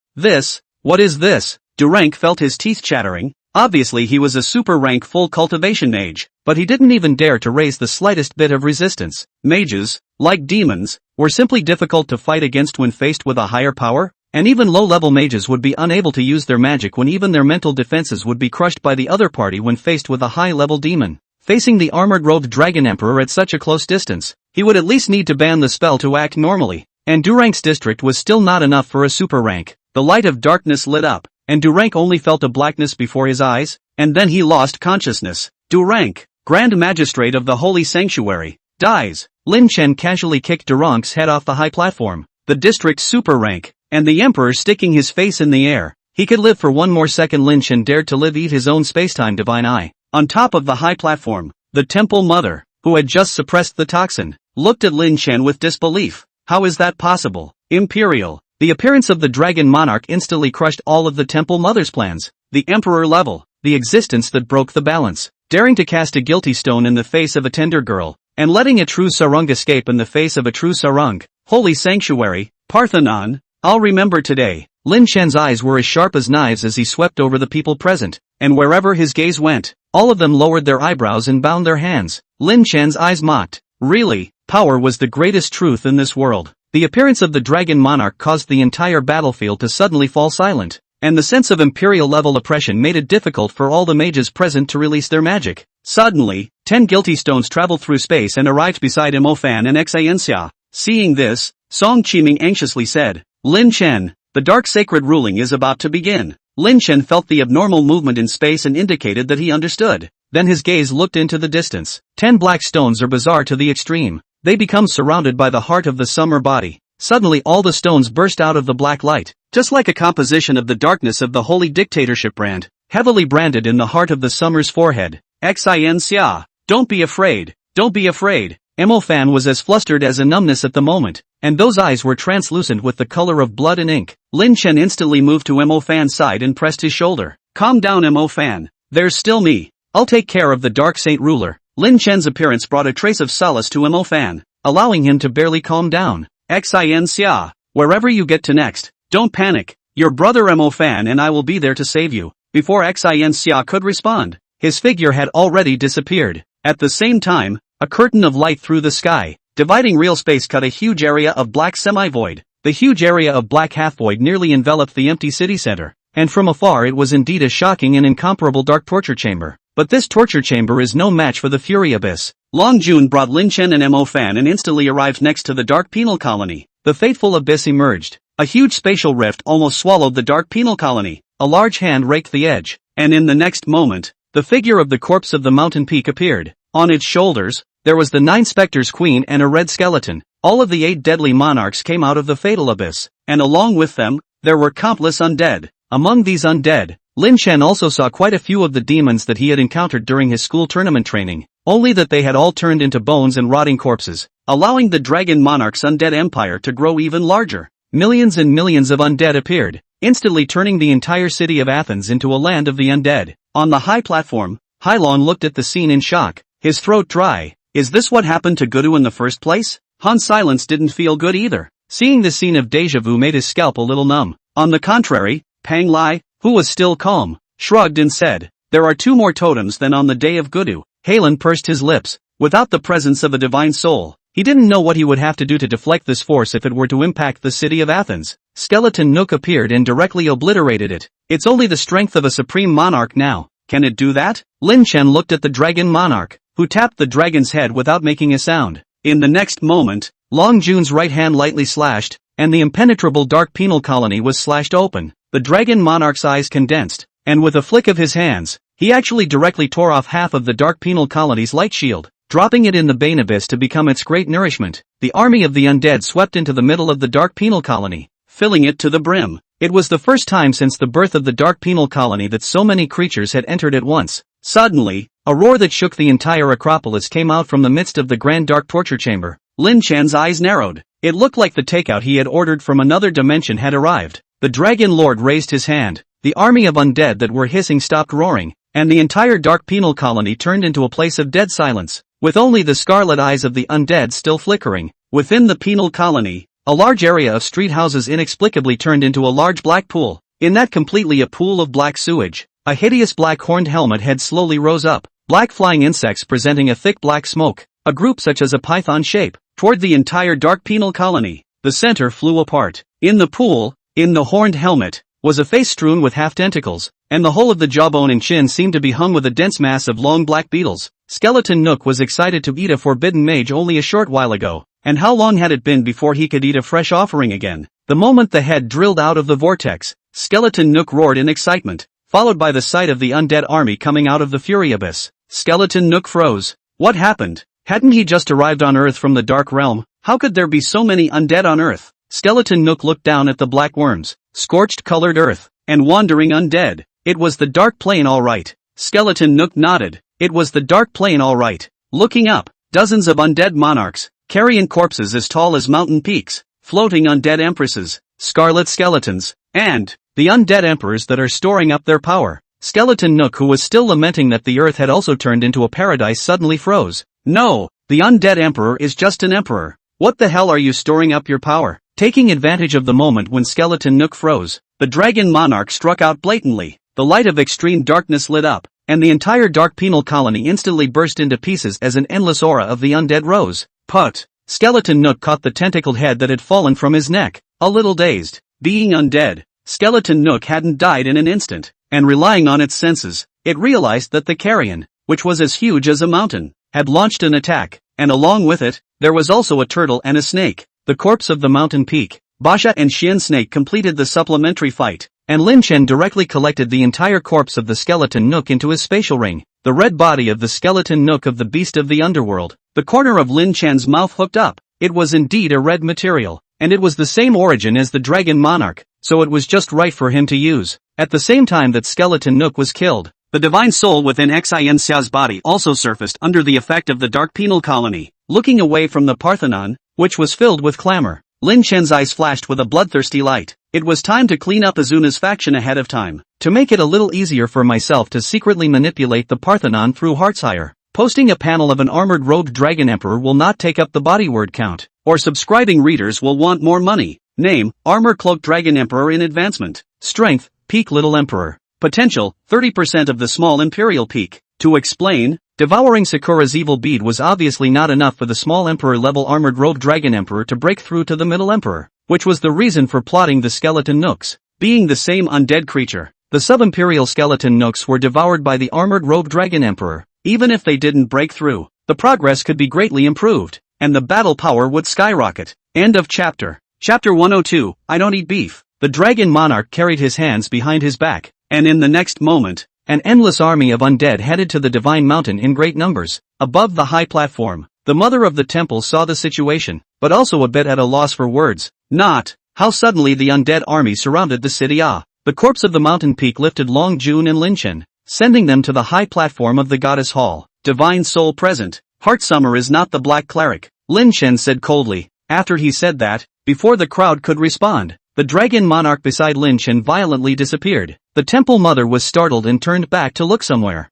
S1: What is this? Durang felt his teeth chattering. Obviously he was a super-rank full cultivation mage, but he didn't even dare to raise the slightest bit of resistance. Mages, like demons, were simply difficult to fight against when faced with a higher power, and even low-level mages would be unable to use their magic when even their mental defenses would be crushed by the other party when faced with a high-level demon. Facing the armored-robed Dragon Emperor at such a close distance, he would at least need to ban the spell to act normally, and Durang's district was still not enough for a super rank. The light of darkness lit up, and Durang only felt a blackness before his eyes, and then he lost consciousness. Durang, Grand Magistrate of the Holy Sanctuary, dies. Lin Chen casually kicked Durang's head off the high platform, the district's super rank, and the Emperor sticking his face in the air. He could live for one more second. Lin Chen dared to eat his own spacetime divine eye. On top of the high platform, the Temple Mother, who had just suppressed the toxin, looked at Lin Chen with disbelief. How is that possible? Imperial. The appearance of the Dragon Monarch instantly crushed all of the Temple Mother's plans. The Emperor level, the existence that broke the balance, daring to cast a guilty stone in the face of a tender girl, and letting a true Sarung escape in the face of a true Sarung. Holy Sanctuary, Parthenon, I'll remember today. Lin Chen's eyes were as sharp as knives as he swept over the people present, and wherever his gaze went, all of them lowered their eyebrows and bound their hands. Lin Chen's eyes mocked. Really, power was the greatest truth in this world. The appearance of the Dragon Monarch caused the entire battlefield to suddenly fall silent, and the sense of imperial-level oppression made it difficult for all the mages present to release their magic. Suddenly, 10 guilty stones traveled through space and arrived beside Imofan and Xancia. Seeing this, Song Qiming anxiously said, Lin Chen, the dark sacred ruling is about to begin. Lin Chen felt the abnormal movement in space and indicated that he understood. Then his gaze looked into the distance. 10 black stones are bizarre to the extreme. They become surrounded by the heart of the summer body. Suddenly all the stones burst out of the black light, just like a composition of the darkness of the holy dictatorship brand, heavily branded in the heart of the summer's forehead. Xia, don't be afraid, don't be afraid. Imofan was as flustered as a numbness at the moment, and those eyes were translucent with the color of blood and ink. Lin Chen instantly moved to Imofan's side and pressed his shoulder. Calm down Imofan, there's still me. I'll take care of the Dark Saint ruler. Lin Chen's appearance brought a trace of solace to Imofan, allowing him to barely calm down. Xia, wherever you get to next, don't panic. Your brother Imofan and I will be there to save you. Before Xia could respond, his figure had already disappeared. At the same time, a curtain of light through the sky, dividing real space, cut a huge area of black semi-void. The huge area of black half-void nearly enveloped the empty city center, and from afar it was indeed a shocking and incomparable dark torture chamber. But this torture chamber is no match for the Fury Abyss. Long Jun brought Lin Chen and Mo Fan and instantly arrived next to the Dark Penal Colony. The fateful abyss emerged. A huge spatial rift almost swallowed the Dark Penal Colony. A large hand raked the edge, and in the next moment, the figure of the corpse of the mountain peak appeared. On its shoulders, there was the 9 specters queen and a red skeleton. All of the 8 deadly monarchs came out of the fatal abyss, and along with them, there were countless undead. Among these undead, Lin Chen also saw quite a few of the demons that he had encountered during his school tournament training, only that they had all turned into bones and rotting corpses, allowing the Dragon Monarch's undead empire to grow even larger. Millions and millions of undead appeared, instantly turning the entire city of Athens into a land of the undead. On the high platform, Hylon looked at the scene in shock, his throat dry. Is this what happened to Gudu in the first place? Han's silence didn't feel good either. Seeing the scene of deja vu made his scalp a little numb. On the contrary, Pang Lai, who was still calm, shrugged and said, there are 2 more totems than on the day of Gudu. Halen pursed his lips. Without the presence of a divine soul, he didn't know what he would have to do to deflect this force if it were to impact the city of Athens. Skeleton Nook appeared and directly obliterated it. It's only the strength of a supreme monarch now. Can it do that? Lin Chen looked at the dragon monarch, who tapped the dragon's head without making a sound. In the next moment, Long Jun's right hand lightly slashed, and the impenetrable Dark Penal Colony was slashed open. The dragon monarch's eyes condensed, and with a flick of his hands, he actually directly tore off half of the Dark Penal Colony's light shield, dropping it in the Bane Abyss to become its great nourishment. The army of the undead swept into the middle of the Dark Penal Colony, filling it to the brim. It was the first time since the birth of the Dark Penal Colony that so many creatures had entered at once. Suddenly, a roar that shook the entire Acropolis came out from the midst of the Grand Dark Torture Chamber. Lin Chan's eyes narrowed. It looked like the takeout he had ordered from another dimension had arrived. The Dragon Lord raised his hand. The army of undead that were hissing stopped roaring, and the entire Dark Penal Colony turned into a place of dead silence, with only the scarlet eyes of the undead still flickering. Within the Penal Colony, a large area of street houses inexplicably turned into a large black pool. In that completely a pool of black sewage, a hideous black horned helmet head slowly rose up, black flying insects presenting a thick black smoke, a group such as a python shape, toward the entire Dark Penal Colony. The center flew apart. In the pool, in the horned helmet, was a face strewn with half tentacles, and the whole of the jawbone and chin seemed to be hung with a dense mass of long black beetles. Skeleton Nook was excited to eat a forbidden mage only a short while ago, and how long had it been before he could eat a fresh offering again? The moment the head drilled out of the vortex, Skeleton Nook roared in excitement, followed by the sight of the undead army coming out of the Fury Abyss. Skeleton Nook froze. What happened? Hadn't he just arrived on Earth from the Dark Realm? How could there be so many undead on Earth? Skeleton Nook looked down at the black worms, scorched-colored earth, and wandering undead. It was the Dark Plane all right. Skeleton Nook nodded. It was the Dark Plane all right. Looking up, dozens of undead monarchs, carrion corpses as tall as mountain peaks, floating undead empresses, scarlet skeletons, and the undead emperors that are storing up their power. Skeleton Nook, who was still lamenting that the earth had also turned into a paradise, suddenly froze. No, the undead emperor is just an emperor. What the hell are you storing up your power? Taking advantage of the moment when Skeleton Nook froze, the dragon monarch struck out blatantly. The light of extreme darkness lit up, and the entire Dark Penal Colony instantly burst into pieces as an endless aura of the undead rose. Put! Skeleton Nook caught the tentacled head that had fallen from his neck, a little dazed. Being undead, Skeleton Nook hadn't died in an instant, and relying on its senses, it realized that the carrion, which was as huge as a mountain, had launched an attack, and along with it, there was also a turtle and a snake. The corpse of the mountain peak, Basha and Xian Snake completed the supplementary fight, and Lin Chen directly collected the entire corpse of the Skeleton Nook into his spatial ring. The red body of the Skeleton Nook of the beast of the underworld. The corner of Lin Chen's mouth hooked up. It was indeed a red material, and it was the same origin as the Dragon Monarch, so it was just right for him to use. At the same time that Skeleton Nook was killed, the divine soul within Xin Xia's body also surfaced under the effect of the Dark Penal Colony. Looking away from the Parthenon, which was filled with clamor, Lin Chen's eyes flashed with a bloodthirsty light. It was time to clean up Azuna's faction ahead of time. To make it a little easier for myself to secretly manipulate the Parthenon through Heartsire, posting a panel of an armored robed dragon emperor will not take up the body word count, or subscribing readers will want more money. Name, Armor Cloaked Dragon Emperor in advancement. Strength, Peak Little Emperor. Potential, 30% of the small Imperial Peak. To explain, devouring Sakura's evil bead was obviously not enough for the small Emperor-level armored robed dragon emperor to break through to the middle emperor, which was the reason for plotting the Skeleton Nooks. Being the same undead creature, the sub-imperial Skeleton Nooks were devoured by the armored robed dragon emperor. Even if they didn't break through, the progress could be greatly improved, and the battle power would skyrocket. End of chapter. Chapter 102, I don't eat beef. The dragon monarch carried his hands behind his back, and in the next moment, an endless army of undead headed to the divine mountain in great numbers. Above the high platform, the mother of the temple saw the situation, but also a bit at a loss for words. Not how suddenly the undead army surrounded the city. The corpse of the mountain peak lifted Long Jun and Lin Chen, sending them to the high platform of the goddess hall. Divine soul present. Heartsummer is not the black cleric, Lin Chen said coldly. After he said that, before the crowd could respond, the dragon monarch beside Lin Chen violently disappeared. The temple mother was startled and turned back to look somewhere.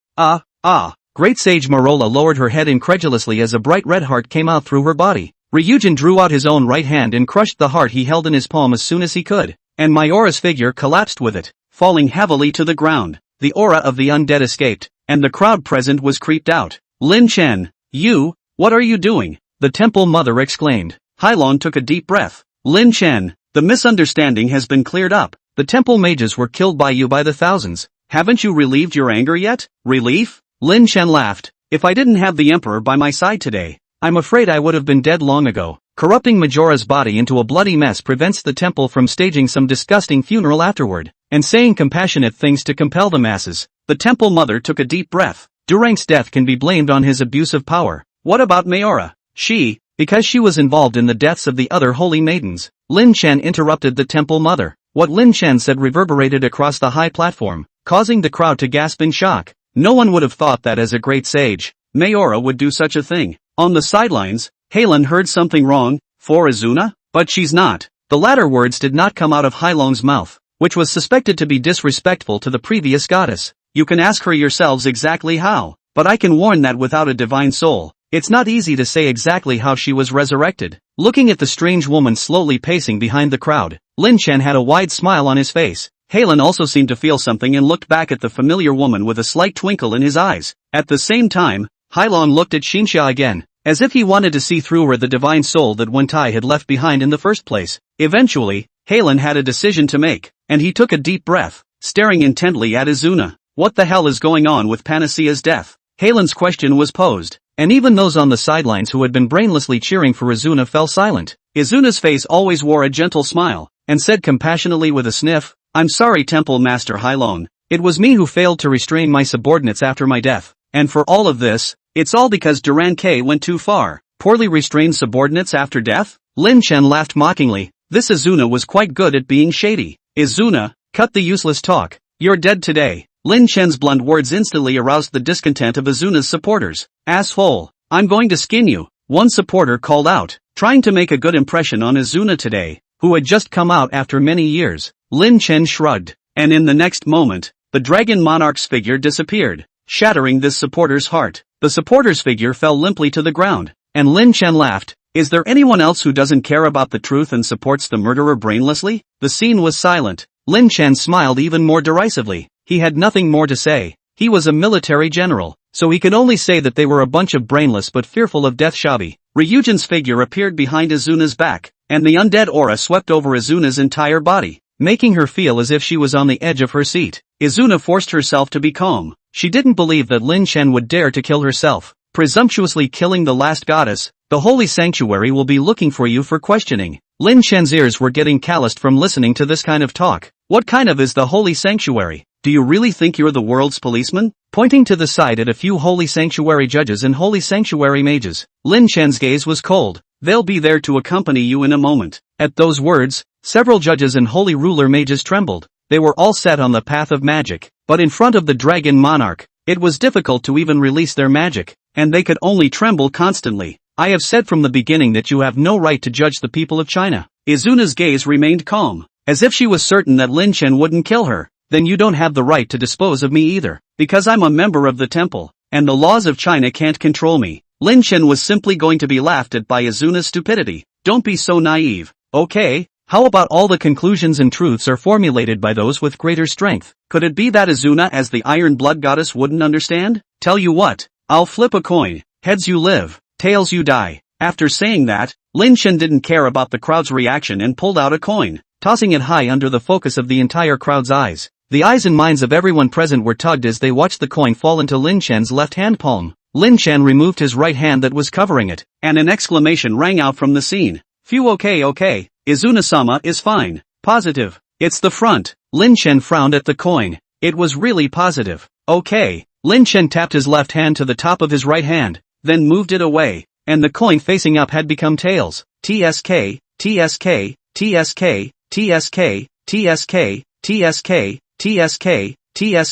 S1: Great Sage Marola lowered her head incredulously as a bright red heart came out through her body. Ryujin drew out his own right hand and crushed the heart he held in his palm as soon as he could, and Mayora's figure collapsed with it, falling heavily to the ground. The aura of the undead escaped, and the crowd present was creeped out. Lin Chen, what are you doing? The temple mother exclaimed. Hailong took a deep breath. Lin Chen, the misunderstanding has been cleared up. The temple mages were killed by you by the thousands. Haven't you relieved your anger yet? Relief? Lin Chen laughed. If I didn't have the emperor by my side today, I'm afraid I would have been dead long ago. Corrupting Majora's body into a bloody mess prevents the temple from staging some disgusting funeral afterward, and saying compassionate things to compel the masses. The temple mother took a deep breath. Durang's death can be blamed on his abuse of power. What about Mayora? Because she was involved in the deaths of the other holy maidens. Lin Chen interrupted the temple mother. What Lin Chen said reverberated across the high platform, causing the crowd to gasp in shock. No one would have thought that as a great sage, Mayora would do such a thing. On the sidelines, Halen heard something wrong, for Izuna? But she's not. The latter words did not come out of Hailong's mouth, which was suspected to be disrespectful to the previous goddess. You can ask her yourselves exactly how, but I can warn that without a divine soul, it's not easy to say exactly how she was resurrected. Looking at the strange woman slowly pacing behind the crowd, Lin Chen had a wide smile on his face. Halen also seemed to feel something and looked back at the familiar woman with a slight twinkle in his eyes. At the same time, Hailong looked at Xinxia again, as if he wanted to see through her the divine soul that Wentai had left behind in the first place. Eventually, Halen had a decision to make, and he took a deep breath, staring intently at Izuna. What the hell is going on with Panacea's death? Halen's question was posed, and even those on the sidelines who had been brainlessly cheering for Izuna fell silent. Izuna's face always wore a gentle smile, and said compassionately with a sniff, I'm sorry Temple Master Hailong, it was me who failed to restrain my subordinates after my death, and for all of this, it's all because Duran K went too far. Poorly restrained subordinates after death? Lin Chen laughed mockingly. This Izuna was quite good at being shady. Izuna, cut the useless talk. You're dead today. Lin Chen's blunt words instantly aroused the discontent of Izuna's supporters. Asshole, I'm going to skin you, one supporter called out, trying to make a good impression on Izuna today, who had just come out after many years. Lin Chen shrugged, and in the next moment, the dragon monarch's figure disappeared, shattering this supporter's heart. The supporter's figure fell limply to the ground, and Lin Chen laughed. Is there anyone else who doesn't care about the truth and supports the murderer brainlessly? The scene was silent. Lin Chen smiled even more derisively. He had nothing more to say. He was a military general, so he could only say that they were a bunch of brainless but fearful of death shabi. Ryujin's figure appeared behind Izuna's back, and the undead aura swept over Izuna's entire body, making her feel as if she was on the edge of her seat. Izuna forced herself to be calm. She didn't believe that Lin Chen would dare to kill herself, presumptuously killing the last goddess. The holy sanctuary will be looking for you for questioning. Lin Chen's ears were getting calloused from listening to this kind of talk. What kind of is the holy sanctuary? Do you really think you're the world's policeman? Pointing to the side at a few holy sanctuary judges and holy sanctuary mages, Lin Chen's gaze was cold. They'll be there to accompany you in a moment. At those words, several judges and holy ruler mages trembled. They were all set on the path of magic, but in front of the dragon monarch, it was difficult to even release their magic, and they could only tremble constantly. I have said from the beginning that you have no right to judge the people of China. Izuna's gaze remained calm, as if she was certain that Lin Chen wouldn't kill her. Then you don't have the right to dispose of me either, because I'm a member of the temple, and the laws of China can't control me. Lin Chen was simply going to be laughed at by Izuna's stupidity. Don't be so naive, okay? How about all the conclusions and truths are formulated by those with greater strength? Could it be that Izuna as the Iron Blood Goddess wouldn't understand? Tell you what, I'll flip a coin. Heads you live, tails you die. After saying that, Lin Chen didn't care about the crowd's reaction and pulled out a coin, tossing it high under the focus of the entire crowd's eyes. The eyes and minds of everyone present were tugged as they watched the coin fall into Lin Chen's left hand palm. Lin Chen removed his right hand that was covering it, and an exclamation rang out from the scene. Phew, okay, Izuna-sama is fine. Positive. It's the front. Lin Chen frowned at the coin. It was really positive. Okay. Lin Chen tapped his left hand to the top of his right hand, then moved it away, and the coin facing up had become tails. TSK, TSK, TSK, TSK, TSK, TSK, TSK, TSK,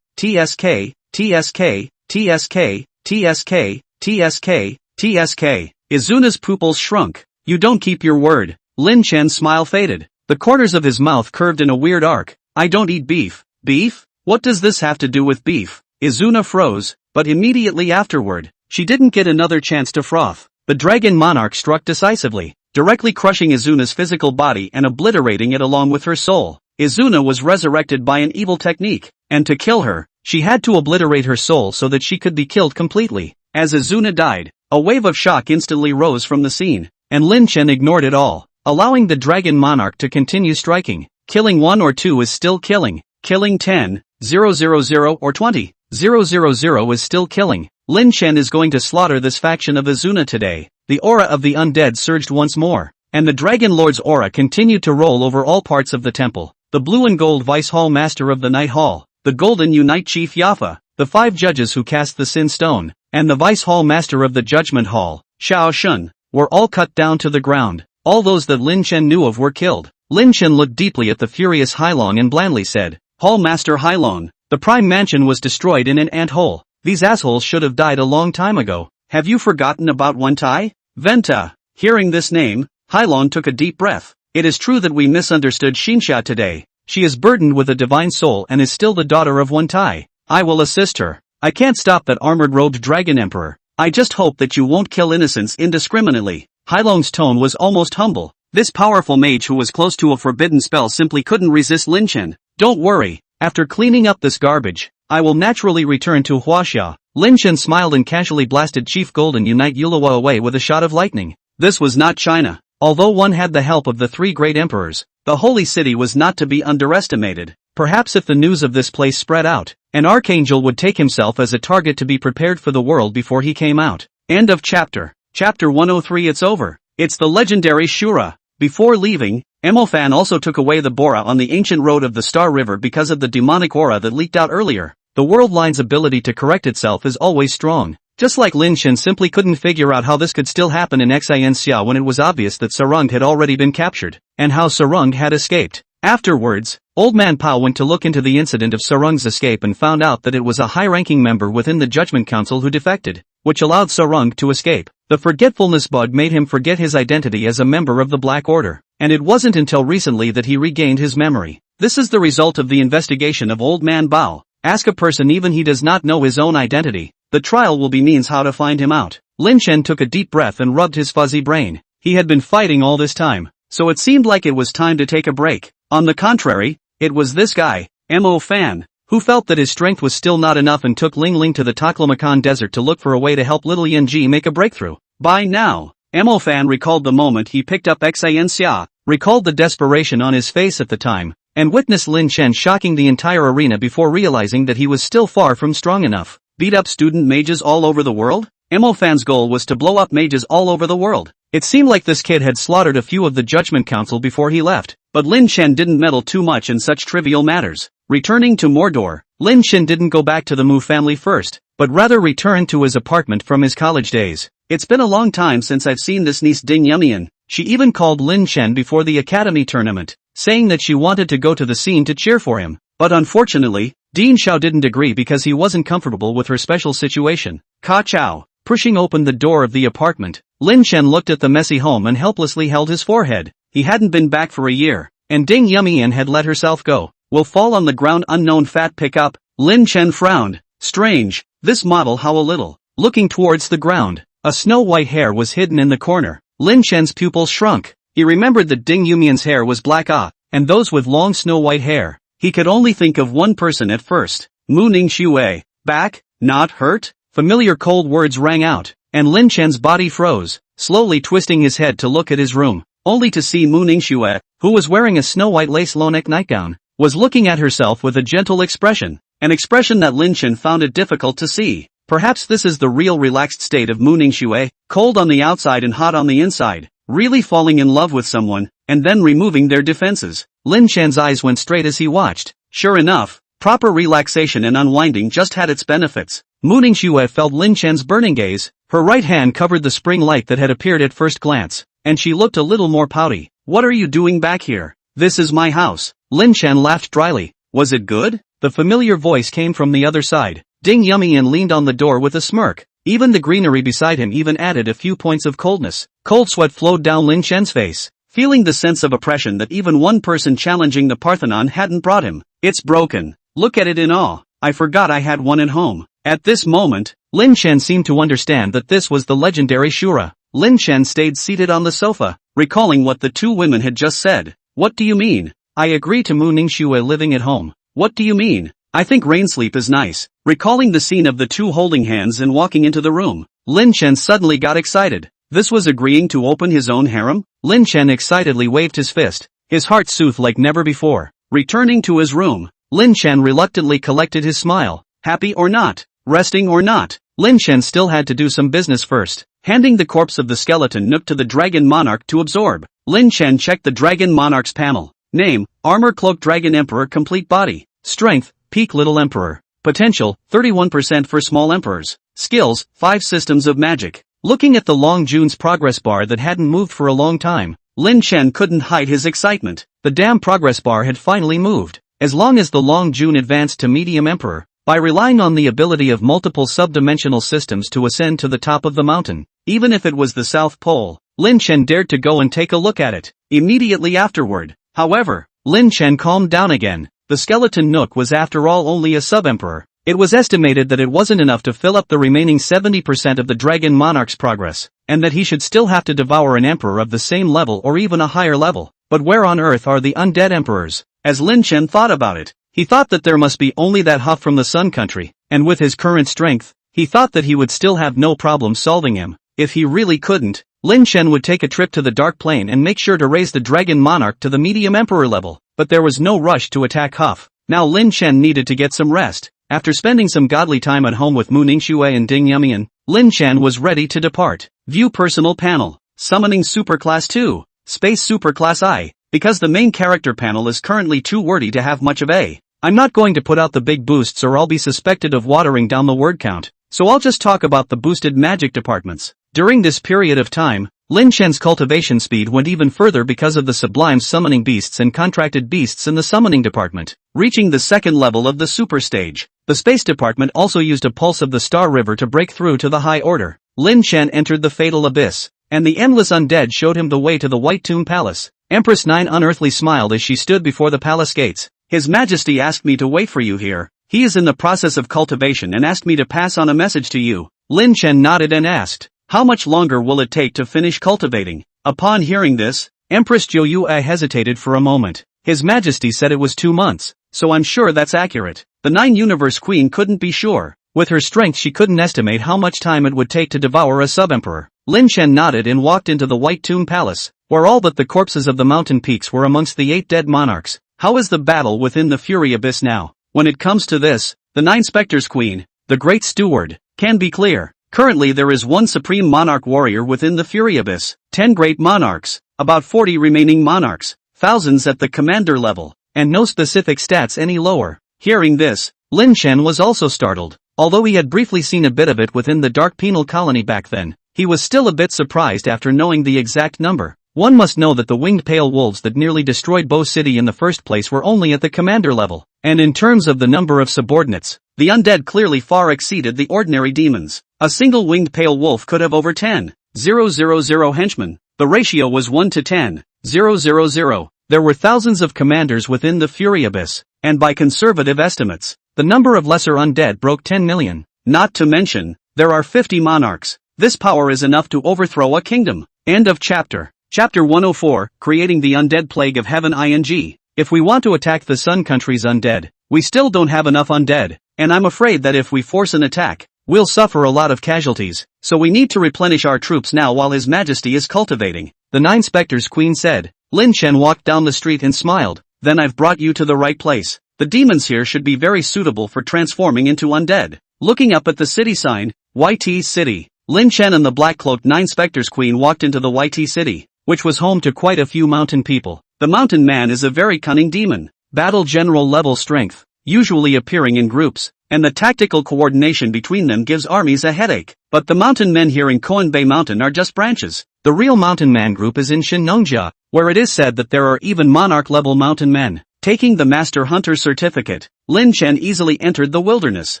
S1: TSK, TSK, TSK, TSK, TSK, TSK, TSK. Izuna's pupils shrunk. You don't keep your word. Lin Chen's smile faded. The corners of his mouth curved in a weird arc. I don't eat beef. Beef? What does this have to do with beef? Izuna froze, but immediately afterward, she didn't get another chance to froth. The dragon monarch struck decisively, directly crushing Izuna's physical body and obliterating it along with her soul. Izuna was resurrected by an evil technique, and to kill her, she had to obliterate her soul so that she could be killed completely. As Izuna died, a wave of shock instantly rose from the scene, and Lin Chen ignored it all, allowing the dragon monarch to continue striking. Killing 1 or 2 is still killing. Killing 10, 000 or 20, 000 is still killing. Lin Chen is going to slaughter this faction of Izuna today. The aura of the undead surged once more, and the Dragon Lord's aura continued to roll over all parts of the temple. The blue and gold Vice Hall Master of the Night Hall, the golden Unite Chief Yafa, the 5 judges who cast the Sin Stone, and the Vice Hall Master of the Judgment Hall, Xiao Shun, were all cut down to the ground. All those that Lin Chen knew of were killed. Lin Chen looked deeply at the furious Hailong and blandly said, Hall Master Hailong, the Prime Mansion was destroyed in an ant hole. These assholes should have died a long time ago. Have you forgotten about Wentai? Venta. Hearing this name, Hailong took a deep breath. It is true that we misunderstood Xinxia today. She is burdened with a divine soul and is still the daughter of Wentai. I will assist her. I can't stop that armored-robed dragon emperor. I just hope that you won't kill innocents indiscriminately. Hailong's tone was almost humble. This powerful mage who was close to a forbidden spell simply couldn't resist Lin Chen. Don't worry. After cleaning up this garbage, I will naturally return to Huaxia. Lin Chen smiled and casually blasted Chief Golden Unite Yulawa away with a shot of lightning. This was not China. Although one had the help of the 3 great emperors, the holy city was not to be underestimated. Perhaps if the news of this place spread out, an archangel would take himself as a target to be prepared for the world before he came out. End of chapter. Chapter 103. It's over. It's the legendary Shura. Before leaving, Emofan also took away the Bora on the ancient road of the Star River because of the demonic aura that leaked out earlier. The world line's ability to correct itself is always strong. Just like Lin Chen simply couldn't figure out how this could still happen in Xinxia when it was obvious that Sarung had already been captured, and how Sarung had escaped. Afterwards, Old Man Pao went to look into the incident of Sarung's escape and found out that it was a high-ranking member within the Judgment Council who defected, which allowed Sarung to escape. The forgetfulness bug made him forget his identity as a member of the Black Order, and it wasn't until recently that he regained his memory. This is the result of the investigation of Old Man Bao. Ask a person even he does not know his own identity. The trial will be means how to find him out. Lin Chen took a deep breath and rubbed his fuzzy brain. He had been fighting all this time, so it seemed like it was time to take a break. On the contrary, it was this guy, Mo Fan, who felt that his strength was still not enough and took Ling Ling to the Taklamakan desert to look for a way to help little Yin Ji make a breakthrough. By now, Mo Fan recalled the moment he picked up Xinxia, recalled the desperation on his face at the time, and witnessed Lin Chen shocking the entire arena before realizing that he was still far from strong enough. Beat up student mages all over the world? Mo Fan's goal was to blow up mages all over the world. It seemed like this kid had slaughtered a few of the Judgment Council before he left, but Lin Chen didn't meddle too much in such trivial matters. Returning to Mordor, Lin Chen didn't go back to the Mu family first, but rather returned to his apartment from his college days. It's been a long time since I've seen this niece Ding Yumian. She even called Lin Chen before the academy tournament, saying that she wanted to go to the scene to cheer for him. But unfortunately, Dean Xiao didn't agree because he wasn't comfortable with her special situation. Ka Chao. Pushing open the door of the apartment, Lin Chen looked at the messy home and helplessly held his forehead. He hadn't been back for a year, and Ding Yumian had let herself go. Will fall on the ground unknown fat pickup. Lin Chen frowned. Strange, this model how a little. Looking towards the ground, a snow-white hair was hidden in the corner. Lin Chen's pupils shrunk. He remembered that Ding Yumian's hair was black and those with long snow-white hair. He could only think of one person at first. Mu Ningxue. Back? Not hurt? Familiar cold words rang out, and Lin Chen's body froze, slowly twisting his head to look at his room, only to see Mu Ningxue, who was wearing a snow-white lace low-neck nightgown, was looking at herself with a gentle expression, an expression that Lin Chen found it difficult to see. Perhaps this is the real relaxed state of Mu Ningxue, cold on the outside and hot on the inside, really falling in love with someone, and then removing their defenses. Lin Chan's eyes went straight as he watched. Sure enough, proper relaxation and unwinding just had its benefits. Mu Ningxue felt Lin Chan's burning gaze. Her right hand covered the spring light that had appeared at first glance, and she looked a little more pouty. What are you doing back here? This is my house. Lin Chan laughed dryly. Was it good? The familiar voice came from the other side. Ding Yumian leaned on the door with a smirk. Even the greenery beside him even added a few points of coldness. Cold sweat flowed down Lin Chen's face, feeling the sense of oppression that even one person challenging the Parthenon hadn't brought him. It's broken. Look at it in awe. I forgot I had one at home. At this moment, Lin Chen seemed to understand that this was the legendary Shura. Lin Chen stayed seated on the sofa, recalling what the two women had just said. What do you mean? I agree to Mu Ningxue living at home. What do you mean? I think rain sleep is nice. Recalling the scene of the two holding hands and walking into the room, Lin Chen suddenly got excited. This was agreeing to open his own harem? Lin Chen excitedly waved his fist, his heart soothed like never before. Returning to his room, Lin Chen reluctantly collected his smile. Happy or not, resting or not, Lin Chen still had to do some business first. Handing the corpse of the skeleton Nook to the Dragon Monarch to absorb, Lin Chen checked the Dragon Monarch's panel. Name, Armor Cloak Dragon Emperor Complete Body. Strength, Peak Little Emperor. Potential, 31% for Small Emperors. Skills, 5 Systems of Magic. Looking at the Long Jun's progress bar that hadn't moved for a long time, Lin Chen couldn't hide his excitement. The damn progress bar had finally moved. As long as the Long Jun advanced to Medium Emperor, by relying on the ability of multiple subdimensional systems to ascend to the top of the mountain, even if it was the South Pole, Lin Chen dared to go and take a look at it. Immediately afterward, however, Lin Chen calmed down again. The skeleton Nook was after all only a sub-emperor. It was estimated that it wasn't enough to fill up the remaining 70% of the Dragon Monarch's progress, and that he should still have to devour an emperor of the same level or even a higher level. But where on earth are the undead emperors? As Lin Chen thought about it, he thought that there must be only that Huff from the Sun Country, and with his current strength, he thought that he would still have no problem solving him. If he really couldn't, Lin Chen would take a trip to the Dark Plane and make sure to raise the Dragon Monarch to the Medium Emperor level. But there was no rush to attack Huff. Now Lin Chen needed to get some rest. After spending some godly time at home with Mu Ningxue and Ding Yumian, Lin Chen was ready to depart. View Personal Panel. Summoning Superclass 2. Space Superclass I. Because the main character panel is currently too wordy to have much of a. I'm not going to put out the big boosts or I'll be suspected of watering down the word count, so I'll just talk about the boosted magic departments. During this period of time, Lin Chen's cultivation speed went even further because of the sublime summoning beasts and contracted beasts in the summoning department, reaching the second level of the super stage. The space department also used a pulse of the Star River to break through to the high order. Lin Chen entered the fatal abyss, and the endless undead showed him the way to the White Tomb Palace. Empress Nine unearthly smiled as she stood before the palace gates. His Majesty asked me to wait for you here. He is in the process of cultivation and asked me to pass on a message to you. Lin Chen nodded and asked, how much longer will it take to finish cultivating? Upon hearing this, Empress Joyue hesitated for a moment. His Majesty said it was 2 months, so I'm sure that's accurate. The Nine Universe Queen couldn't be sure. With her strength she couldn't estimate how much time it would take to devour a sub-emperor. Lin Chen nodded and walked into the White Tomb Palace, where all but the corpses of the mountain peaks were amongst the 8 dead monarchs. How is the battle within the Fury Abyss now? When it comes to this, the Nine Spectres Queen, the Great Steward, can be clear. Currently there is one supreme monarch warrior within the Fury Abyss, 10 great monarchs, about 40 remaining monarchs, thousands at the commander level, and no specific stats any lower. Hearing this, Lin Chen was also startled. Although he had briefly seen a bit of it within the Dark Penal Colony back then, he was still a bit surprised after knowing the exact number. One must know that the winged pale wolves that nearly destroyed Bo City in the first place were only at the commander level, and in terms of the number of subordinates, the undead clearly far exceeded the ordinary demons. A single winged pale wolf could have over 10,000 henchmen. The ratio was 1 to 10,000. There were thousands of commanders within the Fury Abyss, and by conservative estimates, the number of lesser undead broke 10 million. Not to mention, there are 50 monarchs. This power is enough to overthrow a kingdom. End of chapter. Chapter 104, Creating the Undead Plague of Heaven ing. If we want to attack the Sun Country's undead, we still don't have enough undead, and I'm afraid that if we force an attack, we'll suffer a lot of casualties, so we need to replenish our troops now while His Majesty is cultivating, the Nine Spectres Queen said. Lin Chen walked down the street and smiled. Then I've brought you to the right place. The demons here should be very suitable for transforming into undead. Looking up at the city sign, YT City, Lin Chen and the black-cloaked Nine Spectres Queen walked into the YT City, which was home to quite a few mountain people. The mountain man is a very cunning demon. Battle general level strength, usually appearing in groups, and the tactical coordination between them gives armies a headache. But the mountain men here in Koenbei Mountain are just branches. The real mountain man group is in Shinnongjia, where it is said that there are even monarch-level mountain men. Taking the Master Hunter certificate, Lin Chen easily entered the wilderness.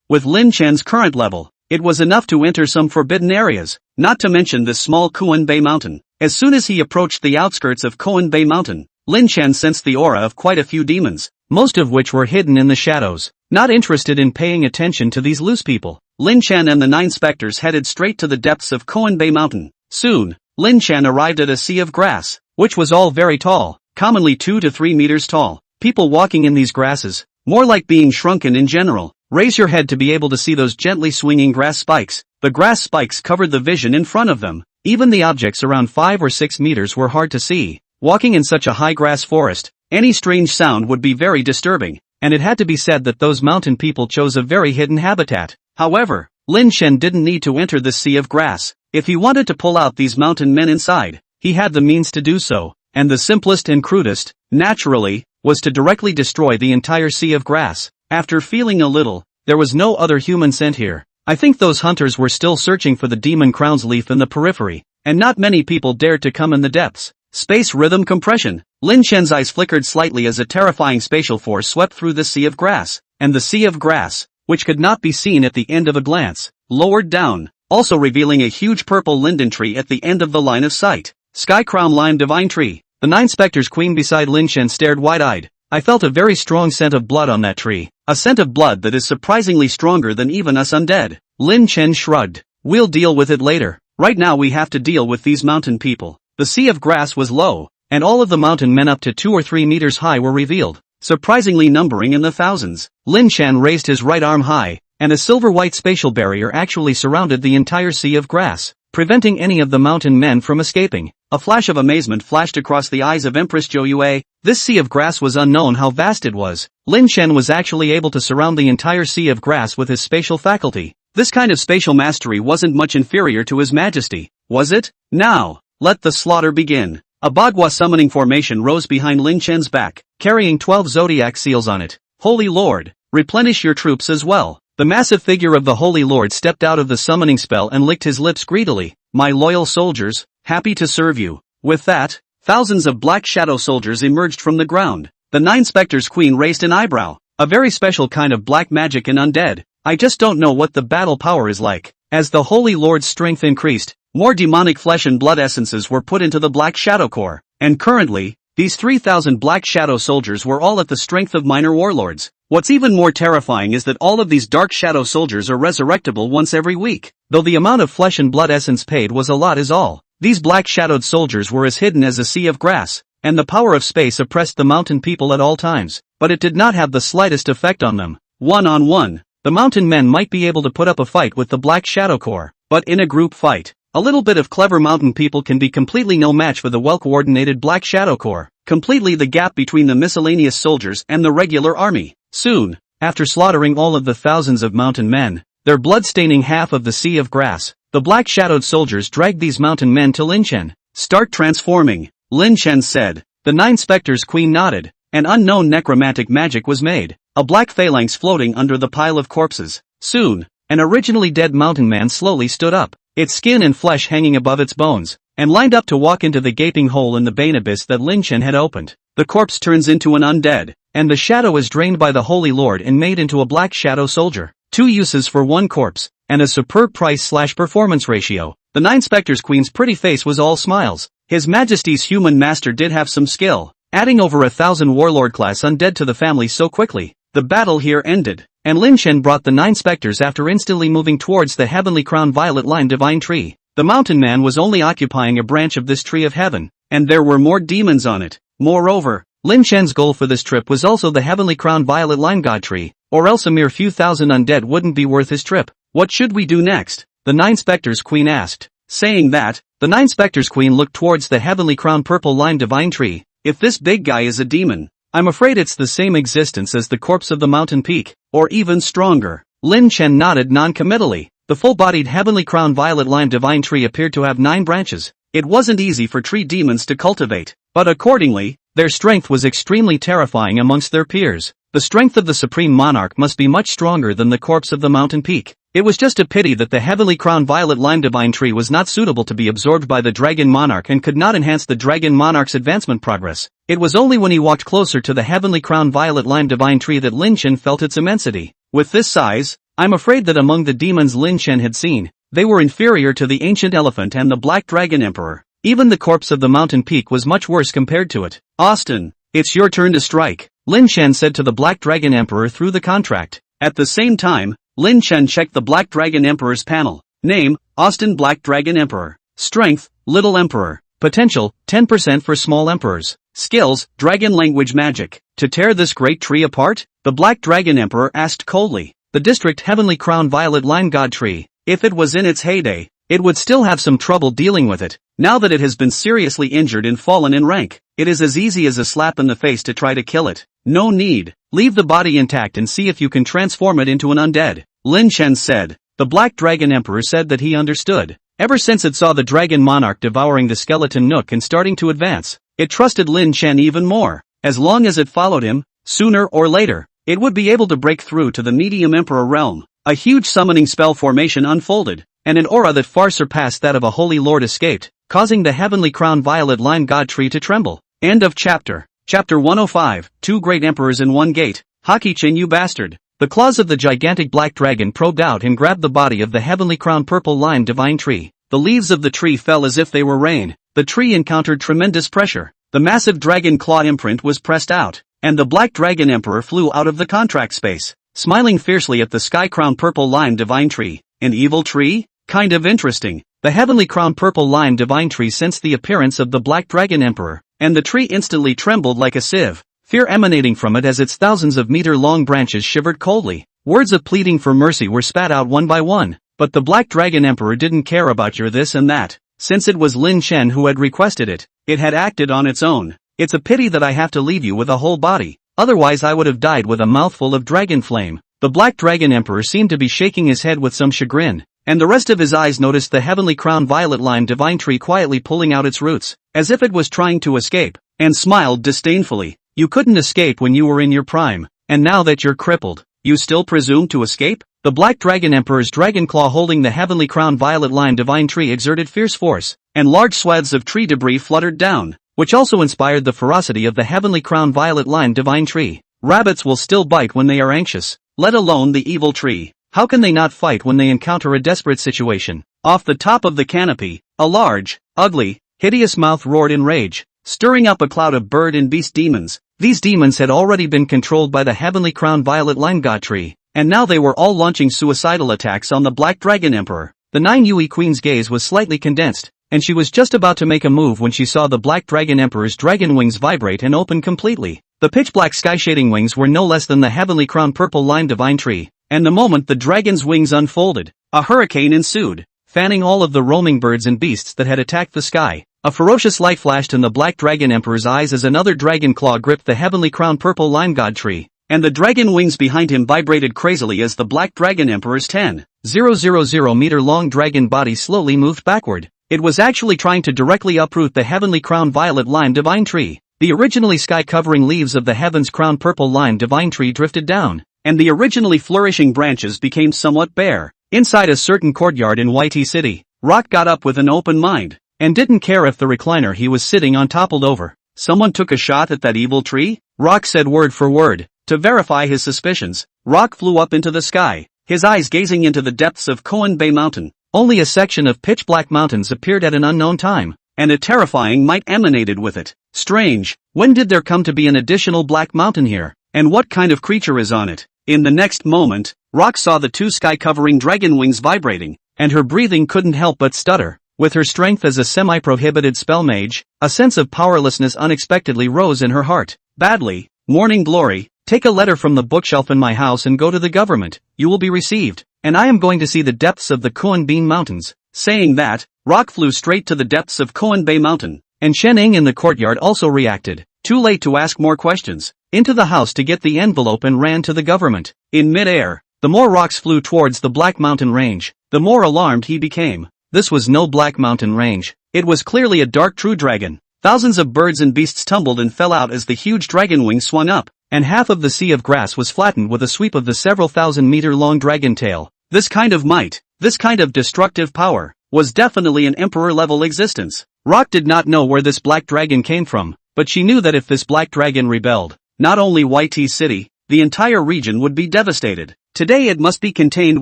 S1: With Lin Chen's current level, it was enough to enter some forbidden areas, not to mention this small Koenbei Mountain. As soon as he approached the outskirts of Koenbei Mountain, Lin Chen sensed the aura of quite a few demons, most of which were hidden in the shadows. Not interested in paying attention to these loose people, Lin Chen and the 9 specters headed straight to the depths of Koenbei Mountain. Soon, Lin Chen arrived at a sea of grass, which was all very tall, commonly 2 to 3 meters tall. People walking in these grasses, more like being shrunken in general. Raise your head to be able to see those gently swinging grass spikes. The grass spikes covered the vision in front of them. Even the objects around 5 or 6 meters were hard to see. Walking in such a high grass forest, any strange sound would be very disturbing, and it had to be said that those mountain people chose a very hidden habitat. However, Lin Chen didn't need to enter this sea of grass. If he wanted to pull out these mountain men inside, he had the means to do so, and the simplest and crudest, naturally, was to directly destroy the entire sea of grass. After feeling a little, there was no other human scent here. I think those hunters were still searching for the demon crown's leaf in the periphery, and not many people dared to come in the depths. Space rhythm compression. Lin Chen's eyes flickered slightly as a terrifying spatial force swept through the sea of grass, and the sea of grass, which could not be seen at the end of a glance, lowered down, also revealing a huge purple linden tree at the end of the line of sight. Sky Crown Lime Divine Tree. The 9 specters queen beside Lin Chen stared wide-eyed. I felt a very strong scent of blood on that tree, a scent of blood that is surprisingly stronger than even us undead. Lin Chen shrugged. We'll deal with it later. Right now we have to deal with these mountain people. The sea of grass was low, and all of the mountain men up to 2 or 3 meters high were revealed, surprisingly numbering in the thousands. Lin Chen raised his right arm high, and a silver-white spatial barrier actually surrounded the entire sea of grass, preventing any of the mountain men from escaping. A flash of amazement flashed across the eyes of Empress Zhou Yue. This sea of grass was unknown how vast it was. Lin Chen was actually able to surround the entire sea of grass with his spatial faculty. This kind of spatial mastery wasn't much inferior to His Majesty, was it? Now, let the slaughter begin. A Bagua summoning formation rose behind Lin Chen's back, carrying 12 zodiac seals on it. Holy Lord, replenish your troops as well. The massive figure of the Holy Lord stepped out of the summoning spell and licked his lips greedily. My loyal soldiers, happy to serve you. With that, thousands of black shadow soldiers emerged from the ground. The 9 specters queen raised an eyebrow. A very special kind of black magic and undead. I just don't know what the battle power is like. As the Holy Lord's strength increased, more demonic flesh and blood essences were put into the Black Shadow Core, and currently, these 3,000 Black Shadow soldiers were all at the strength of minor warlords. What's even more terrifying is that all of these Dark Shadow soldiers are resurrectable once every week, though the amount of flesh and blood essence paid was a lot is all. These black-shadowed soldiers were as hidden as a sea of grass, and the power of space oppressed the mountain people at all times, but it did not have the slightest effect on them. One-on-one, the mountain men might be able to put up a fight with the Black Shadow Corps, but in a group fight, a little bit of clever mountain people can be completely no match for the well-coordinated Black Shadow Corps, completely the gap between the miscellaneous soldiers and the regular army. Soon, after slaughtering all of the thousands of mountain men, their blood staining half of the sea of grass, the black-shadowed soldiers dragged these mountain men to Lin Chen. Start transforming, Lin Chen said. The 9 specters queen nodded. An unknown necromantic magic was made, a black phalanx floating under the pile of corpses. Soon, an originally dead mountain man slowly stood up, its skin and flesh hanging above its bones, and lined up to walk into the gaping hole in the bane abyss that Lin Chen had opened. The corpse turns into an undead, and the shadow is drained by the Holy Lord and made into a black shadow soldier. 2 uses for 1 corpse, and a superb price/performance ratio. The 9 specters queen's pretty face was all smiles. His Majesty's human master did have some skill, adding over 1,000 warlord-class undead to the family so quickly. The battle here ended, and Lin Chen brought the 9 specters after instantly moving towards the heavenly crown violet line divine tree. The mountain man was only occupying a branch of this tree of heaven, and there were more demons on it. Moreover, Lin Chen's goal for this trip was also the heavenly crown violet line god tree, or else a mere few thousand undead wouldn't be worth his trip. What should we do next? The 9 specters queen asked. Saying that, the 9 specters queen looked towards the heavenly crown purple line divine tree. If this big guy is a demon, I'm afraid it's the same existence as the corpse of the mountain peak, or even stronger. Lin Chen nodded non-committally. The full-bodied heavenly crown violet lime divine tree appeared to have 9 branches. It wasn't easy for tree demons to cultivate, but accordingly, their strength was extremely terrifying amongst their peers. The strength of the supreme monarch must be much stronger than the corpse of the mountain peak. It was just a pity that the heavenly crown violet lime divine tree was not suitable to be absorbed by the dragon monarch and could not enhance the dragon monarch's advancement progress. It was only when he walked closer to the heavenly crown violet lime divine tree that Lin Chen felt its immensity. With this size, I'm afraid that among the demons Lin Chen had seen, they were inferior to the ancient elephant and the black dragon emperor. Even the corpse of the mountain peak was much worse compared to it. Austin, it's your turn to strike, Lin Chen said to the black dragon emperor through the contract. At the same time, Lin Chen checked the Black Dragon Emperor's panel. Name, Austin Black Dragon Emperor. Strength, Little Emperor. Potential, 10% for small emperors. Skills, Dragon Language Magic. To tear this great tree apart? The Black Dragon Emperor asked coldly. The district Heavenly Crown Violet Lime God Tree. If it was in its heyday, it would still have some trouble dealing with it. Now that it has been seriously injured and fallen in rank, it is as easy as a slap in the face to try to kill it. No need. Leave the body intact and see if you can transform it into an undead, Lin Chen said. The Black Dragon Emperor said that he understood. Ever since it saw the Dragon Monarch devouring the skeleton nook and starting to advance, it trusted Lin Chen even more. As long as it followed him, sooner or later, it would be able to break through to the Medium Emperor realm. A huge summoning spell formation unfolded, and an aura that far surpassed that of a holy lord escaped, causing the Heavenly Crown Violet Lime God Tree to tremble. End of chapter. Chapter 105, 2 Great Emperors in One Gate. Haki-chin, you bastard. The claws of the gigantic black dragon probed out and grabbed the body of the Heavenly Crown Purple Lime Divine Tree. The leaves of the tree fell as if they were rain. The tree encountered tremendous pressure. The massive dragon claw imprint was pressed out, and the Black Dragon Emperor flew out of the contract space, smiling fiercely at the Sky Crown Purple Lime Divine Tree. An evil tree? Kind of interesting. The Heavenly Crown Purple Lime Divine Tree sensed the appearance of the Black Dragon Emperor, and the tree instantly trembled like a sieve, fear emanating from it as its thousands of meter-long branches shivered coldly. Words of pleading for mercy were spat out one by one, but the Black Dragon Emperor didn't care about your this and that. Since it was Lin Chen who had requested it, it had acted on its own. It's a pity that I have to leave you with a whole body, otherwise I would have died with a mouthful of dragon flame. The Black Dragon Emperor seemed to be shaking his head with some chagrin, and the rest of his eyes noticed the Heavenly Crown Violet Lime Divine Tree quietly pulling out its roots, as if it was trying to escape, and smiled disdainfully. You couldn't escape when you were in your prime, and now that you're crippled, you still presume to escape? The Black Dragon Emperor's dragon claw holding the Heavenly Crown Violet Lime Divine Tree exerted fierce force, and large swaths of tree debris fluttered down, which also inspired the ferocity of the Heavenly Crown Violet Lime Divine Tree. Rabbits will still bite when they are anxious, let alone the evil tree. How can they not fight when they encounter a desperate situation? Off the top of the canopy, a large, ugly, hideous mouth roared in rage, stirring up a cloud of bird and beast demons. These demons had already been controlled by the Heavenly Crown Violet Lime God Tree, and now they were all launching suicidal attacks on the Black Dragon Emperor. The 9 Yui Queen's gaze was slightly condensed, and she was just about to make a move when she saw the Black Dragon Emperor's dragon wings vibrate and open completely. The pitch-black sky-shading wings were no less than the Heavenly Crown Purple Lime Divine Tree, and the moment the dragon's wings unfolded, a hurricane ensued, fanning all of the roaming birds and beasts that had attacked the sky. A ferocious light flashed in the Black Dragon Emperor's eyes as another dragon claw gripped the Heavenly Crown Purple Lime God Tree, and the dragon wings behind him vibrated crazily as the Black Dragon Emperor's 10,000 meter long dragon body slowly moved backward. It was actually trying to directly uproot the Heavenly Crown Violet Lime Divine Tree. The originally sky-covering leaves of the Heaven's Crown Purple Lime Divine Tree drifted down, and the originally flourishing branches became somewhat bare. Inside a certain courtyard in YT City, Rock got up with an open mind, and didn't care if the recliner he was sitting on toppled over. Someone took a shot at that evil tree? Rock said word for word. To verify his suspicions, Rock flew up into the sky, his eyes gazing into the depths of Koan Bay Mountain. Only a section of pitch-black mountains appeared at an unknown time, and a terrifying might emanated with it. Strange, when did there come to be an additional black mountain here, and what kind of creature is on it? In the next moment, Rock saw the 2 sky-covering dragon wings vibrating, and her breathing couldn't help but stutter. With her strength as a semi-prohibited spell mage, a sense of powerlessness unexpectedly rose in her heart. Badly, Morning Glory, take a letter from the bookshelf in my house and go to the government. You will be received, and I am going to see the depths of the Koan Bean Mountains. Saying that, Rock flew straight to the depths of Koan Bay Mountain, and Shen Ing in the courtyard also reacted. Too late to ask more questions. Into the house to get the envelope and ran to the government. In mid-air, The more rocks flew towards the Black Mountain Range, the more alarmed he became. This was no Black Mountain Range. It was clearly a dark true dragon. Thousands of birds and beasts tumbled and fell out as the huge dragon wing swung up, and half of the sea of grass was flattened with a sweep of the several thousand-meter-long dragon tail. This kind of might, this kind of destructive power, was definitely an emperor-level existence. Rock did not know where this black dragon came from, but she knew that if this black dragon rebelled, not only YT City, the entire region would be devastated. Today it must be contained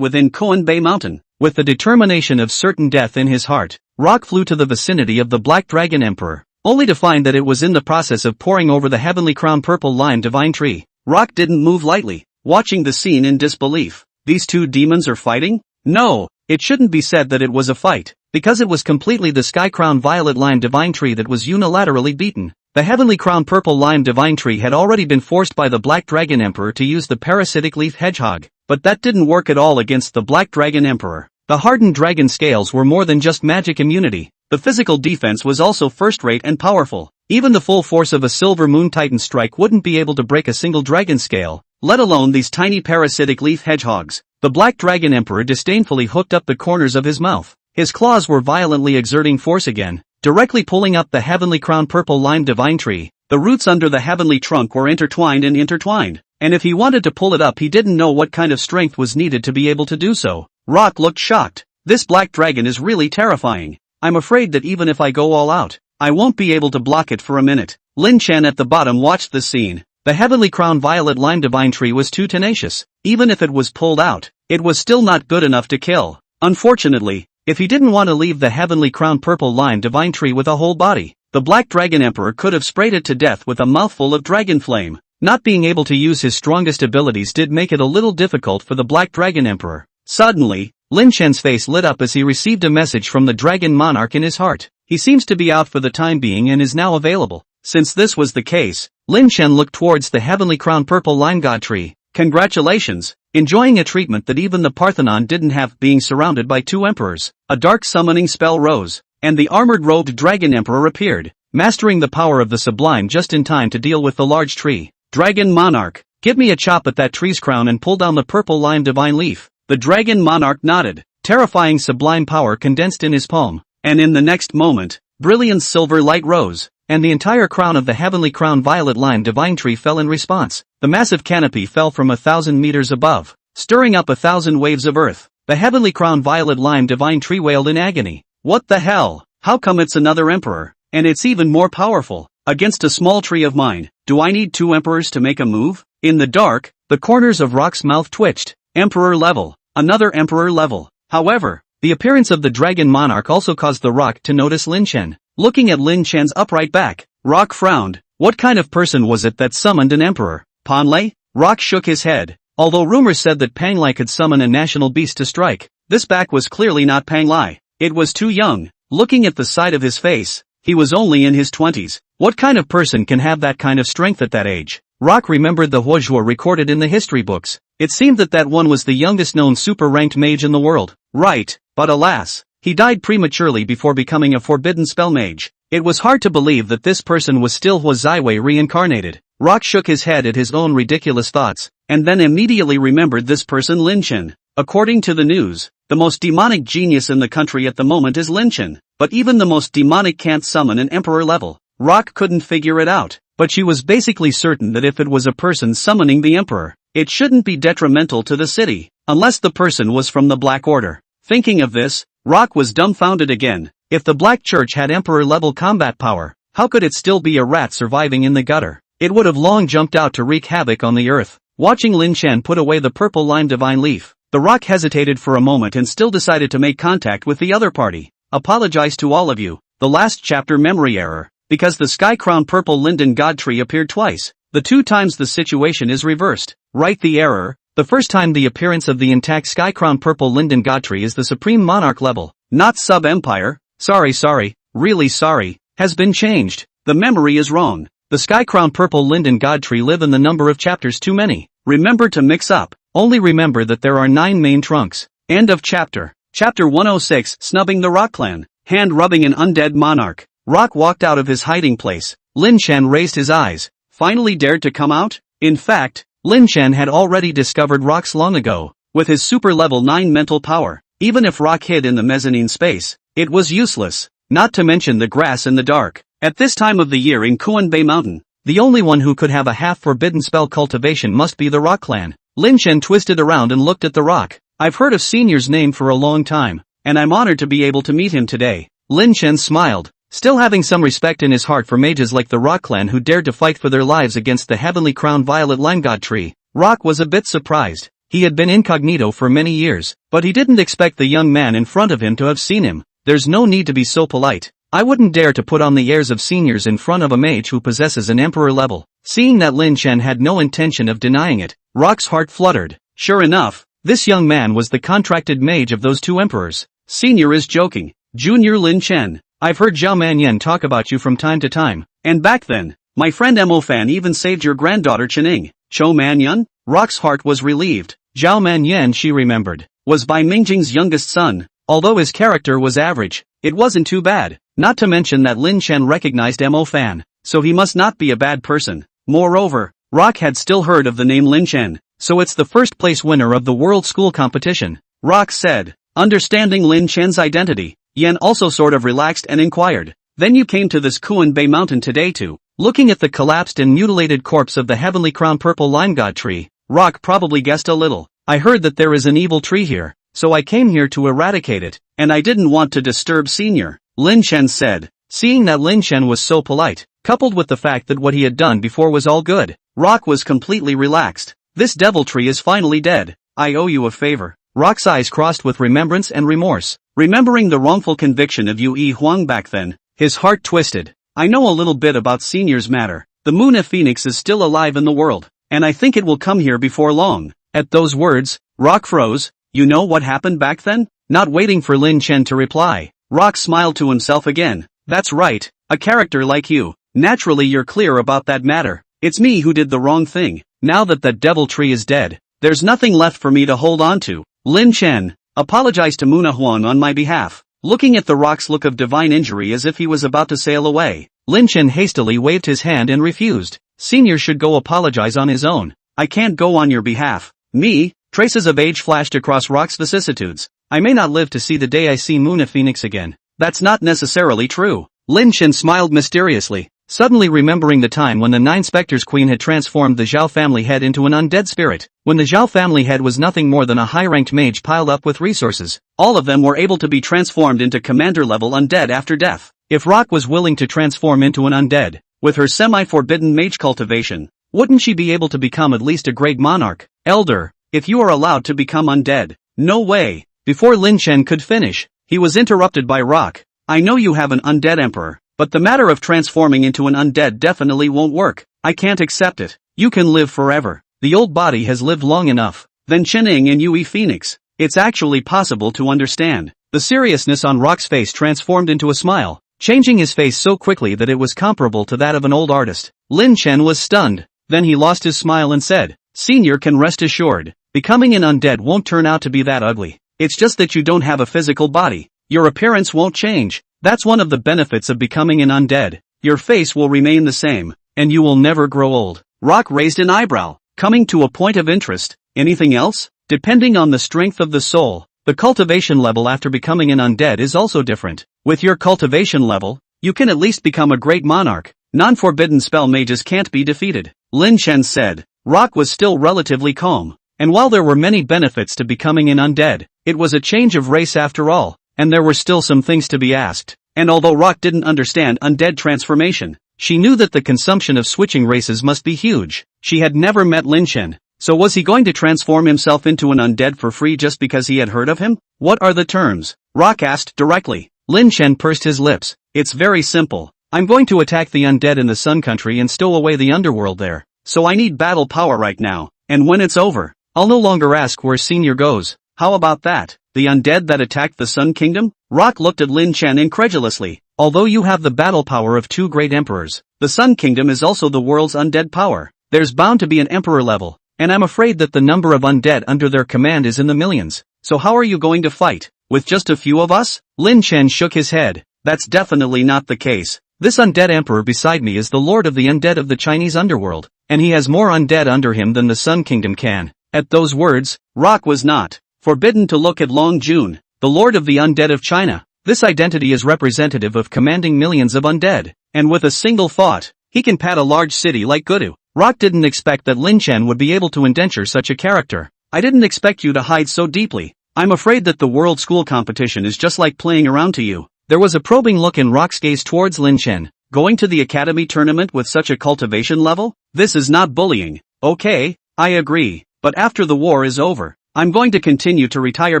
S1: within Koan Bay Mountain. With the determination of certain death in his heart, Rock flew to the vicinity of the Black Dragon Emperor, only to find that it was in the process of poring over the heavenly crown purple lime divine tree. Rock didn't move lightly, watching the scene in disbelief. These two demons are fighting? No, it shouldn't be said that it was a fight, because it was completely the Sky Crown Violet Lime divine tree that was unilaterally beaten. The heavenly crown purple lime divine tree had already been forced by the Black Dragon Emperor to use the parasitic leaf hedgehog, but that didn't work at all against the Black Dragon Emperor. The hardened dragon scales were more than just magic immunity. The physical defense was also first-rate and powerful. Even the full force of a Silver Moon Titan strike wouldn't be able to break a single dragon scale, let alone these tiny parasitic leaf hedgehogs. The Black Dragon Emperor disdainfully hooked up the corners of his mouth. His claws were violently exerting force again, directly pulling up the heavenly crown purple lime divine tree. The roots under the heavenly trunk were intertwined, and if he wanted to pull it up he didn't know what kind of strength was needed to be able to do so. Rock looked shocked. This black dragon is really terrifying. I'm afraid that even if I go all out, I won't be able to block it for a minute. Lin Chen at the bottom watched the scene. The heavenly crown violet lime divine tree was too tenacious. Even if it was pulled out, it was still not good enough to kill. Unfortunately, if he didn't want to leave the heavenly crown purple lime divine tree with a whole body, the Black Dragon Emperor could have sprayed it to death with a mouthful of dragon flame. Not being able to use his strongest abilities did make it a little difficult for the Black Dragon Emperor. Suddenly, Lin Chen's face lit up as he received a message from the Dragon Monarch in his heart. He seems to be out for the time being and is now available. Since this was the case, Lin Chen looked towards the heavenly crown purple lime god tree. Congratulations! Enjoying a treatment that even the Parthenon didn't have, being surrounded by two emperors. A dark summoning spell rose, and the armored robed dragon emperor appeared, mastering the power of the sublime just in time to deal with the large tree. Dragon Monarch, give me a chop at that tree's crown and pull down the purple lime divine leaf. The Dragon Monarch nodded. Terrifying sublime power condensed in his palm, and in the next moment, brilliant silver light rose, and the entire crown of the heavenly crown violet lime divine tree fell in response. The massive canopy fell from 1,000 meters above, stirring up 1,000 waves of earth. The heavenly crown violet lime divine tree wailed in agony. What the hell? How come it's another emperor, and it's even more powerful, against a small tree of mine? Do I need two emperors to make a move? In the dark, the corners of Rock's mouth twitched. Emperor level. Another emperor level. However, the appearance of the Dragon Monarch also caused the Rock to notice Lin Chen. Looking at Lin Chen's upright back, Rock frowned. What kind of person was it that summoned an emperor? Panlei? Rock shook his head. Although rumors said that Panlei could summon a national beast to strike, this back was clearly not Panlei. It was too young. Looking at the side of his face, he was only in his 20s. What kind of person can have that kind of strength at that age? Rock remembered the Huozhua recorded in the history books. It seemed that one was the youngest known super-ranked mage in the world. Right, but alas, he died prematurely before becoming a forbidden spell mage. It was hard to believe that this person was still Huozhaiwei reincarnated. Rock shook his head at his own ridiculous thoughts, and then immediately remembered this person, Lin Chen. According to the news, the most demonic genius in the country at the moment is Lin Chen, but even the most demonic can't summon an emperor level. Rock couldn't figure it out, but she was basically certain that if it was a person summoning the emperor, it shouldn't be detrimental to the city, unless the person was from the Black Order. Thinking of this, Rock was dumbfounded again. If the Black Church had emperor-level combat power, how could it still be a rat surviving in the gutter? It would have long jumped out to wreak havoc on the earth. Watching Lin Chen put away the purple lime divine leaf, the Rock hesitated for a moment and still decided to make contact with the other party. Apologize to all of you. The last chapter memory error, because the Sky Crown purple linden god tree appeared twice. The two times the situation is reversed. Write the error. The first time the appearance of the intact Sky Crown purple linden god tree is the supreme monarch level, not sub-empire. Sorry, really sorry, has been changed. The memory is wrong. The Sky Crown purple linden god tree live in the number of chapters too many. Remember to mix up. Only remember that there are 9 main trunks. End of chapter. Chapter 106, Snubbing the Rock Clan. Hand rubbing an undead monarch. Rock walked out of his hiding place. Lin Chen raised his eyes. Finally dared to come out? In fact, Lin Chen had already discovered rocks long ago. With his super level 9 mental power, even if Rock hid in the mezzanine space, it was useless, not to mention the grass in the dark. At this time of the year in Kuanbei Mountain, the only one who could have a half-forbidden spell cultivation must be the Rock clan. Lin Chen twisted around and looked at the Rock. I've heard of Senior's name for a long time, and I'm honored to be able to meet him today. Lin Chen smiled, still having some respect in his heart for mages like the Rock clan who dared to fight for their lives against the heavenly crowned violet lime god tree. Rock was a bit surprised. He had been incognito for many years, but he didn't expect the young man in front of him to have seen him. There's no need to be so polite. I wouldn't dare to put on the airs of seniors in front of a mage who possesses an emperor level. Seeing that Lin Chen had no intention of denying it, Rock's heart fluttered. Sure enough, this young man was the contracted mage of those two emperors. Senior is joking. Junior Lin Chen, I've heard Zhao Manyan talk about you from time to time, and back then, my friend Mo Fan even saved your granddaughter Chening. Zhao Manyan? Rock's heart was relieved. Zhao Manyan, she remembered, was Bai Mingjing's youngest son. Although his character was average, it wasn't too bad, not to mention that Lin Chen recognized Mo Fan, so he must not be a bad person. Moreover, Rock had still heard of the name Lin Chen, so it's the first place winner of the World School Competition. Rock said, understanding Lin Chen's identity, Yen also sort of relaxed and inquired, then you came to this Kuanbei mountain today too? Looking at the collapsed and mutilated corpse of the heavenly crown purple lime god tree, Rock probably guessed a little. I heard that there is an evil tree here, so I came here to eradicate it, and I didn't want to disturb Senior, Lin Chen said. Seeing that Lin Chen was so polite, coupled with the fact that what he had done before was all good, Rock was completely relaxed. This devil tree is finally dead. I owe you a favor. Rock's eyes crossed with remembrance and remorse. Remembering the wrongful conviction of Yue Huang back then, his heart twisted. I know a little bit about Senior's matter. The Moon Phoenix is still alive in the world, and I think it will come here before long. At those words, Rock froze. You know what happened back then? Not waiting for Lin Chen to reply, Rock smiled to himself again. That's right, a character like you. Naturally you're clear about that matter. It's me who did the wrong thing. Now that devil tree is dead, there's nothing left for me to hold on to. Lin Chen, apologize to Muna Huan on my behalf. Looking at the Rock's look of divine injury as if he was about to sail away, Lin Chen hastily waved his hand and refused. Senior should go apologize on his own. I can't go on your behalf. Me? Traces of age flashed across Rock's vicissitudes. I may not live to see the day I see Muna Phoenix again. That's not necessarily true. Lin Chen smiled mysteriously, suddenly remembering the time when the Nine Spectres Queen had transformed the Zhao family head into an undead spirit. When the Zhao family head was nothing more than a high-ranked mage piled up with resources, all of them were able to be transformed into commander-level undead after death. If Rock was willing to transform into an undead, with her semi-forbidden mage cultivation, wouldn't she be able to become at least a great monarch? Elder, if you are allowed to become undead. No way. Before Lin Chen could finish, he was interrupted by Rock. I know you have an undead emperor, but the matter of transforming into an undead definitely won't work. I can't accept it. You can live forever. The old body has lived long enough. Then Chening and Yue Phoenix. It's actually possible to understand. The seriousness on Rock's face transformed into a smile, changing his face so quickly that it was comparable to that of an old artist. Lin Chen was stunned. Then he lost his smile and said, Senior can rest assured, becoming an undead won't turn out to be that ugly. It's just that you don't have a physical body. Your appearance won't change. That's one of the benefits of becoming an undead. Your face will remain the same, and you will never grow old. Rock raised an eyebrow, coming to a point of interest. Anything else? Depending on the strength of the soul, the cultivation level after becoming an undead is also different. With your cultivation level, you can at least become a great monarch. Non-forbidden spell mages can't be defeated, Lin Chen said. Rock was still relatively calm, and while there were many benefits to becoming an undead, it was a change of race after all, and there were still some things to be asked. And although Rock didn't understand undead transformation, she knew that the consumption of switching races must be huge. She had never met Lin Chen, so was he going to transform himself into an undead for free just because he had heard of him? What are the terms? Rock asked directly. Lin Chen pursed his lips. It's very simple. I'm going to attack the undead in the Sun Country and stow away the underworld there. So I need battle power right now, and when it's over, I'll no longer ask where Senior goes. How about that? The undead that attacked the Sun Kingdom? Rock looked at Lin Chen incredulously. Although you have the battle power of two great emperors, the Sun Kingdom is also the world's undead power. There's bound to be an emperor level, and I'm afraid that the number of undead under their command is in the millions. So how are you going to fight? With just a few of us? Lin Chen shook his head. That's definitely not the case. This undead emperor beside me is the lord of the undead of the Chinese underworld, and he has more undead under him than the Sun Kingdom can. At those words, Rock was not forbidden to look at Long Jun, the Lord of the Undead of China. This identity is representative of commanding millions of undead, and with a single thought, he can pat a large city like Gudu. Rock didn't expect that Lin Chen would be able to indenture such a character. I didn't expect you to hide so deeply. I'm afraid that the World School Competition is just like playing around to you. There was a probing look in Rock's gaze towards Lin Chen. Going to the Academy tournament with such a cultivation level? This is not bullying. Okay, I agree, but after the war is over, I'm going to continue to retire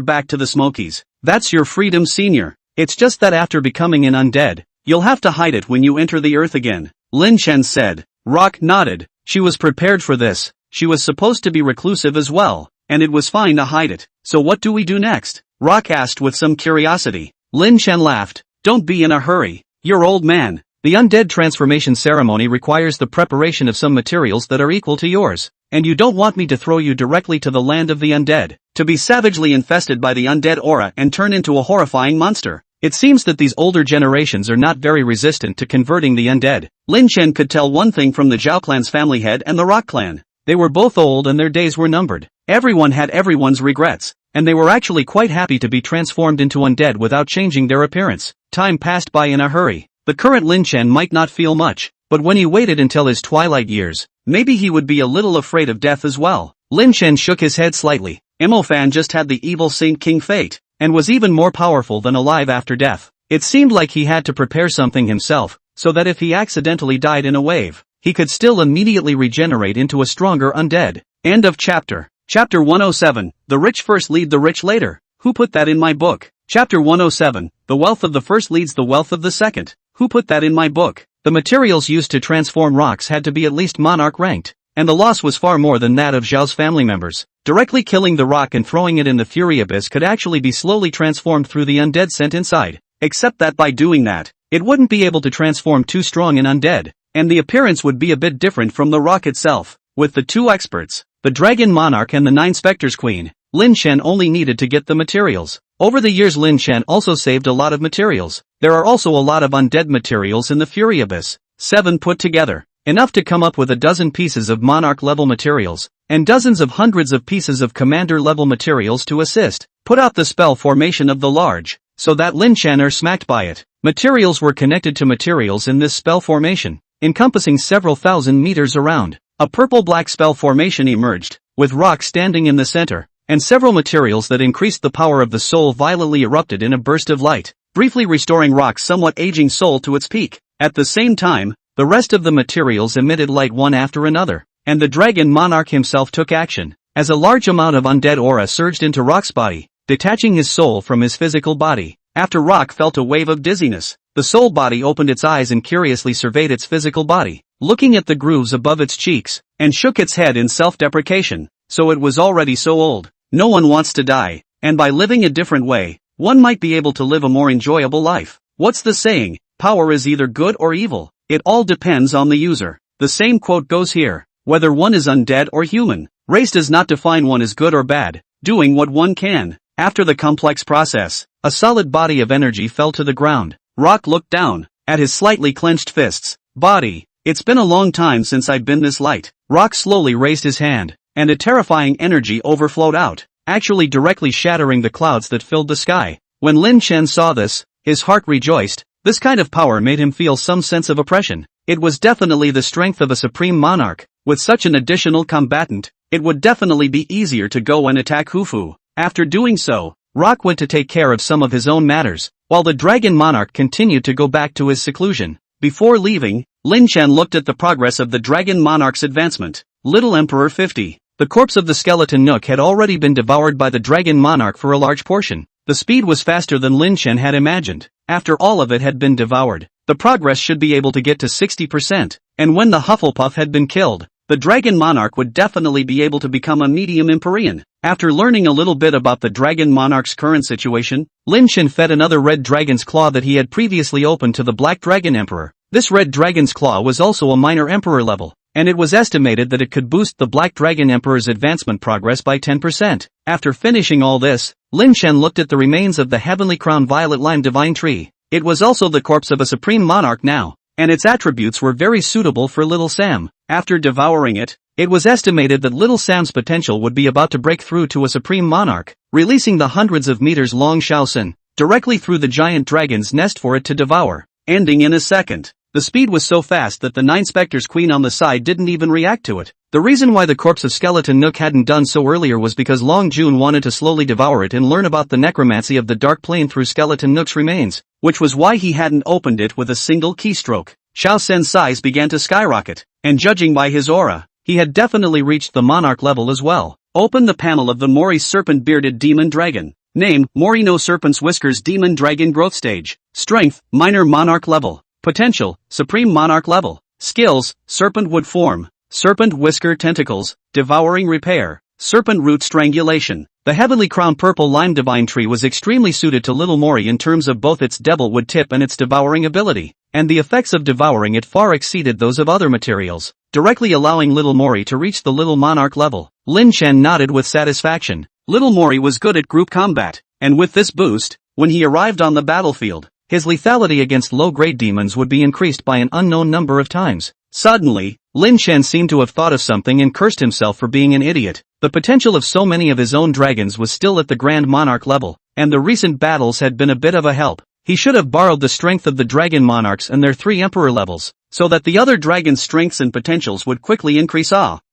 S1: back to the Smokies. That's your freedom, senior. It's just that after becoming an undead, you'll have to hide it when you enter the earth again, Lin Chen said. Rock nodded. She was prepared for this. She was supposed to be reclusive as well, and it was fine to hide it. So what do we do next? Rock asked with some curiosity. Lin Chen laughed. Don't be in a hurry. You're old man. The undead transformation ceremony requires the preparation of some materials that are equal to yours, and you don't want me to throw you directly to the land of the undead, to be savagely infested by the undead aura and turn into a horrifying monster. It seems that these older generations are not very resistant to converting the undead. Lin Chen could tell one thing from the Zhao clan's family head and the Rock clan. They were both old and their days were numbered. Everyone had everyone's regrets, and they were actually quite happy to be transformed into undead without changing their appearance. Time passed by in a hurry. The current Lin Chen might not feel much, but when he waited until his twilight years, maybe he would be a little afraid of death as well. Lin Chen shook his head slightly. Imofan just had the evil Saint King fate, and was even more powerful than alive after death. It seemed like he had to prepare something himself, so that if he accidentally died in a wave, he could still immediately regenerate into a stronger undead. End of chapter. Chapter 107, The Rich First Lead the Rich Later. Who put that in my book? Chapter 107, The Wealth of the First Leads the Wealth of the Second. Who put that in my book? The materials used to transform rocks had to be at least monarch ranked, and the loss was far more than that of Zhao's family members. Directly killing the rock and throwing it in the Fury Abyss could actually be slowly transformed through the undead sent inside, except that by doing that, it wouldn't be able to transform too strong an undead, and the appearance would be a bit different from the rock itself. With the two experts, the Dragon Monarch and the Nine Spectres Queen, Lin Chen only needed to get the materials. Over the years Lin Chen also saved a lot of materials. There are also a lot of undead materials in the Fury Abyss. 7 put together. Enough to come up with a dozen pieces of monarch-level materials, and dozens of hundreds of pieces of commander-level materials to assist. Put out the spell formation of the large, so that Lin Chen are smacked by it. Materials were connected to materials in this spell formation, encompassing several thousand meters around. A purple-black spell formation emerged, with Rock standing in the center, and several materials that increased the power of the soul violently erupted in a burst of light, briefly restoring Rock's somewhat aging soul to its peak. At the same time, the rest of the materials emitted light one after another, and the Dragon Monarch himself took action, as a large amount of undead aura surged into Rock's body, detaching his soul from his physical body. After Rock felt a wave of dizziness, the soul body opened its eyes and curiously surveyed its physical body, looking at the grooves above its cheeks, and shook its head in self-deprecation. So it was already so old. No one wants to die, and by living a different way, one might be able to live a more enjoyable life. What's the saying? Power is either good or evil. It all depends on the user. The same quote goes here. Whether one is undead or human, race does not define one as good or bad, doing what one can. After the complex process, a solid body of energy fell to the ground. Rock looked down, at his slightly clenched fists. Body. It's been a long time since I've been this light. Rock slowly raised his hand, and a terrifying energy overflowed out, actually directly shattering the clouds that filled the sky. When Lin Chen saw this, his heart rejoiced. This kind of power made him feel some sense of oppression. It was definitely the strength of a supreme monarch. With such an additional combatant, it would definitely be easier to go and attack Hufu. After doing so, Rock went to take care of some of his own matters, while the Dragon Monarch continued to go back to his seclusion. Before leaving, Lin Chen looked at the progress of the Dragon Monarch's advancement. Little Emperor 50. The corpse of the skeleton Nook had already been devoured by the Dragon Monarch for a large portion. The speed was faster than Lin Chen had imagined. After all of it had been devoured, the progress should be able to get to 60%, and when the Hufflepuff had been killed, the Dragon Monarch would definitely be able to become a medium Empyrean. After learning a little bit about the Dragon Monarch's current situation, Lin Chen fed another red dragon's claw that he had previously opened to the Black Dragon Emperor. This red dragon's claw was also a minor Emperor level, and it was estimated that it could boost the Black Dragon Emperor's advancement progress by 10%. After finishing all this, Lin Chen looked at the remains of the Heavenly Crown Violet Lime Divine Tree. It was also the corpse of a supreme monarch now, and its attributes were very suitable for little Sam. After devouring it, It was estimated that Little Sam's potential would be about to break through to a supreme monarch, releasing the hundreds of meters long Shaoxin directly through the giant dragon's nest for it to devour, ending in a second. The speed was so fast that the 9 Spectres Queen on the side didn't even react to it. The reason why the corpse of Skeleton Nook hadn't done so earlier was because Long Jun wanted to slowly devour it and learn about the necromancy of the Dark Plane through Skeleton Nook's remains, which was why he hadn't opened it with a single keystroke. Xiao Sen's size began to skyrocket, and judging by his aura, he had definitely reached the monarch level as well. Open the panel of the Mori Serpent-Bearded Demon Dragon. Name, Morino Serpent's Whiskers Demon Dragon Growth Stage. Strength, Minor Monarch Level. Potential, Supreme Monarch Level. Skills, Serpent Wood Form, Serpent Whisker Tentacles, Devouring Repair, Serpent Root Strangulation. The heavily crowned purple lime divine tree was extremely suited to Little Mori in terms of both its devilwood tip and its devouring ability, and the effects of devouring it far exceeded those of other materials, directly allowing Little Mori to reach the Little Monarch level. Lin Chen nodded with satisfaction. Little Mori was good at group combat, and with this boost, when he arrived on the battlefield, his lethality against low-grade demons would be increased by an unknown number of times. Suddenly, Lin Chen seemed to have thought of something and cursed himself for being an idiot. The potential of so many of his own dragons was still at the Grand Monarch level, and the recent battles had been a bit of a help. He should have borrowed the strength of the Dragon Monarchs and their 3 Emperor levels, so that the other dragons' strengths and potentials would quickly increase.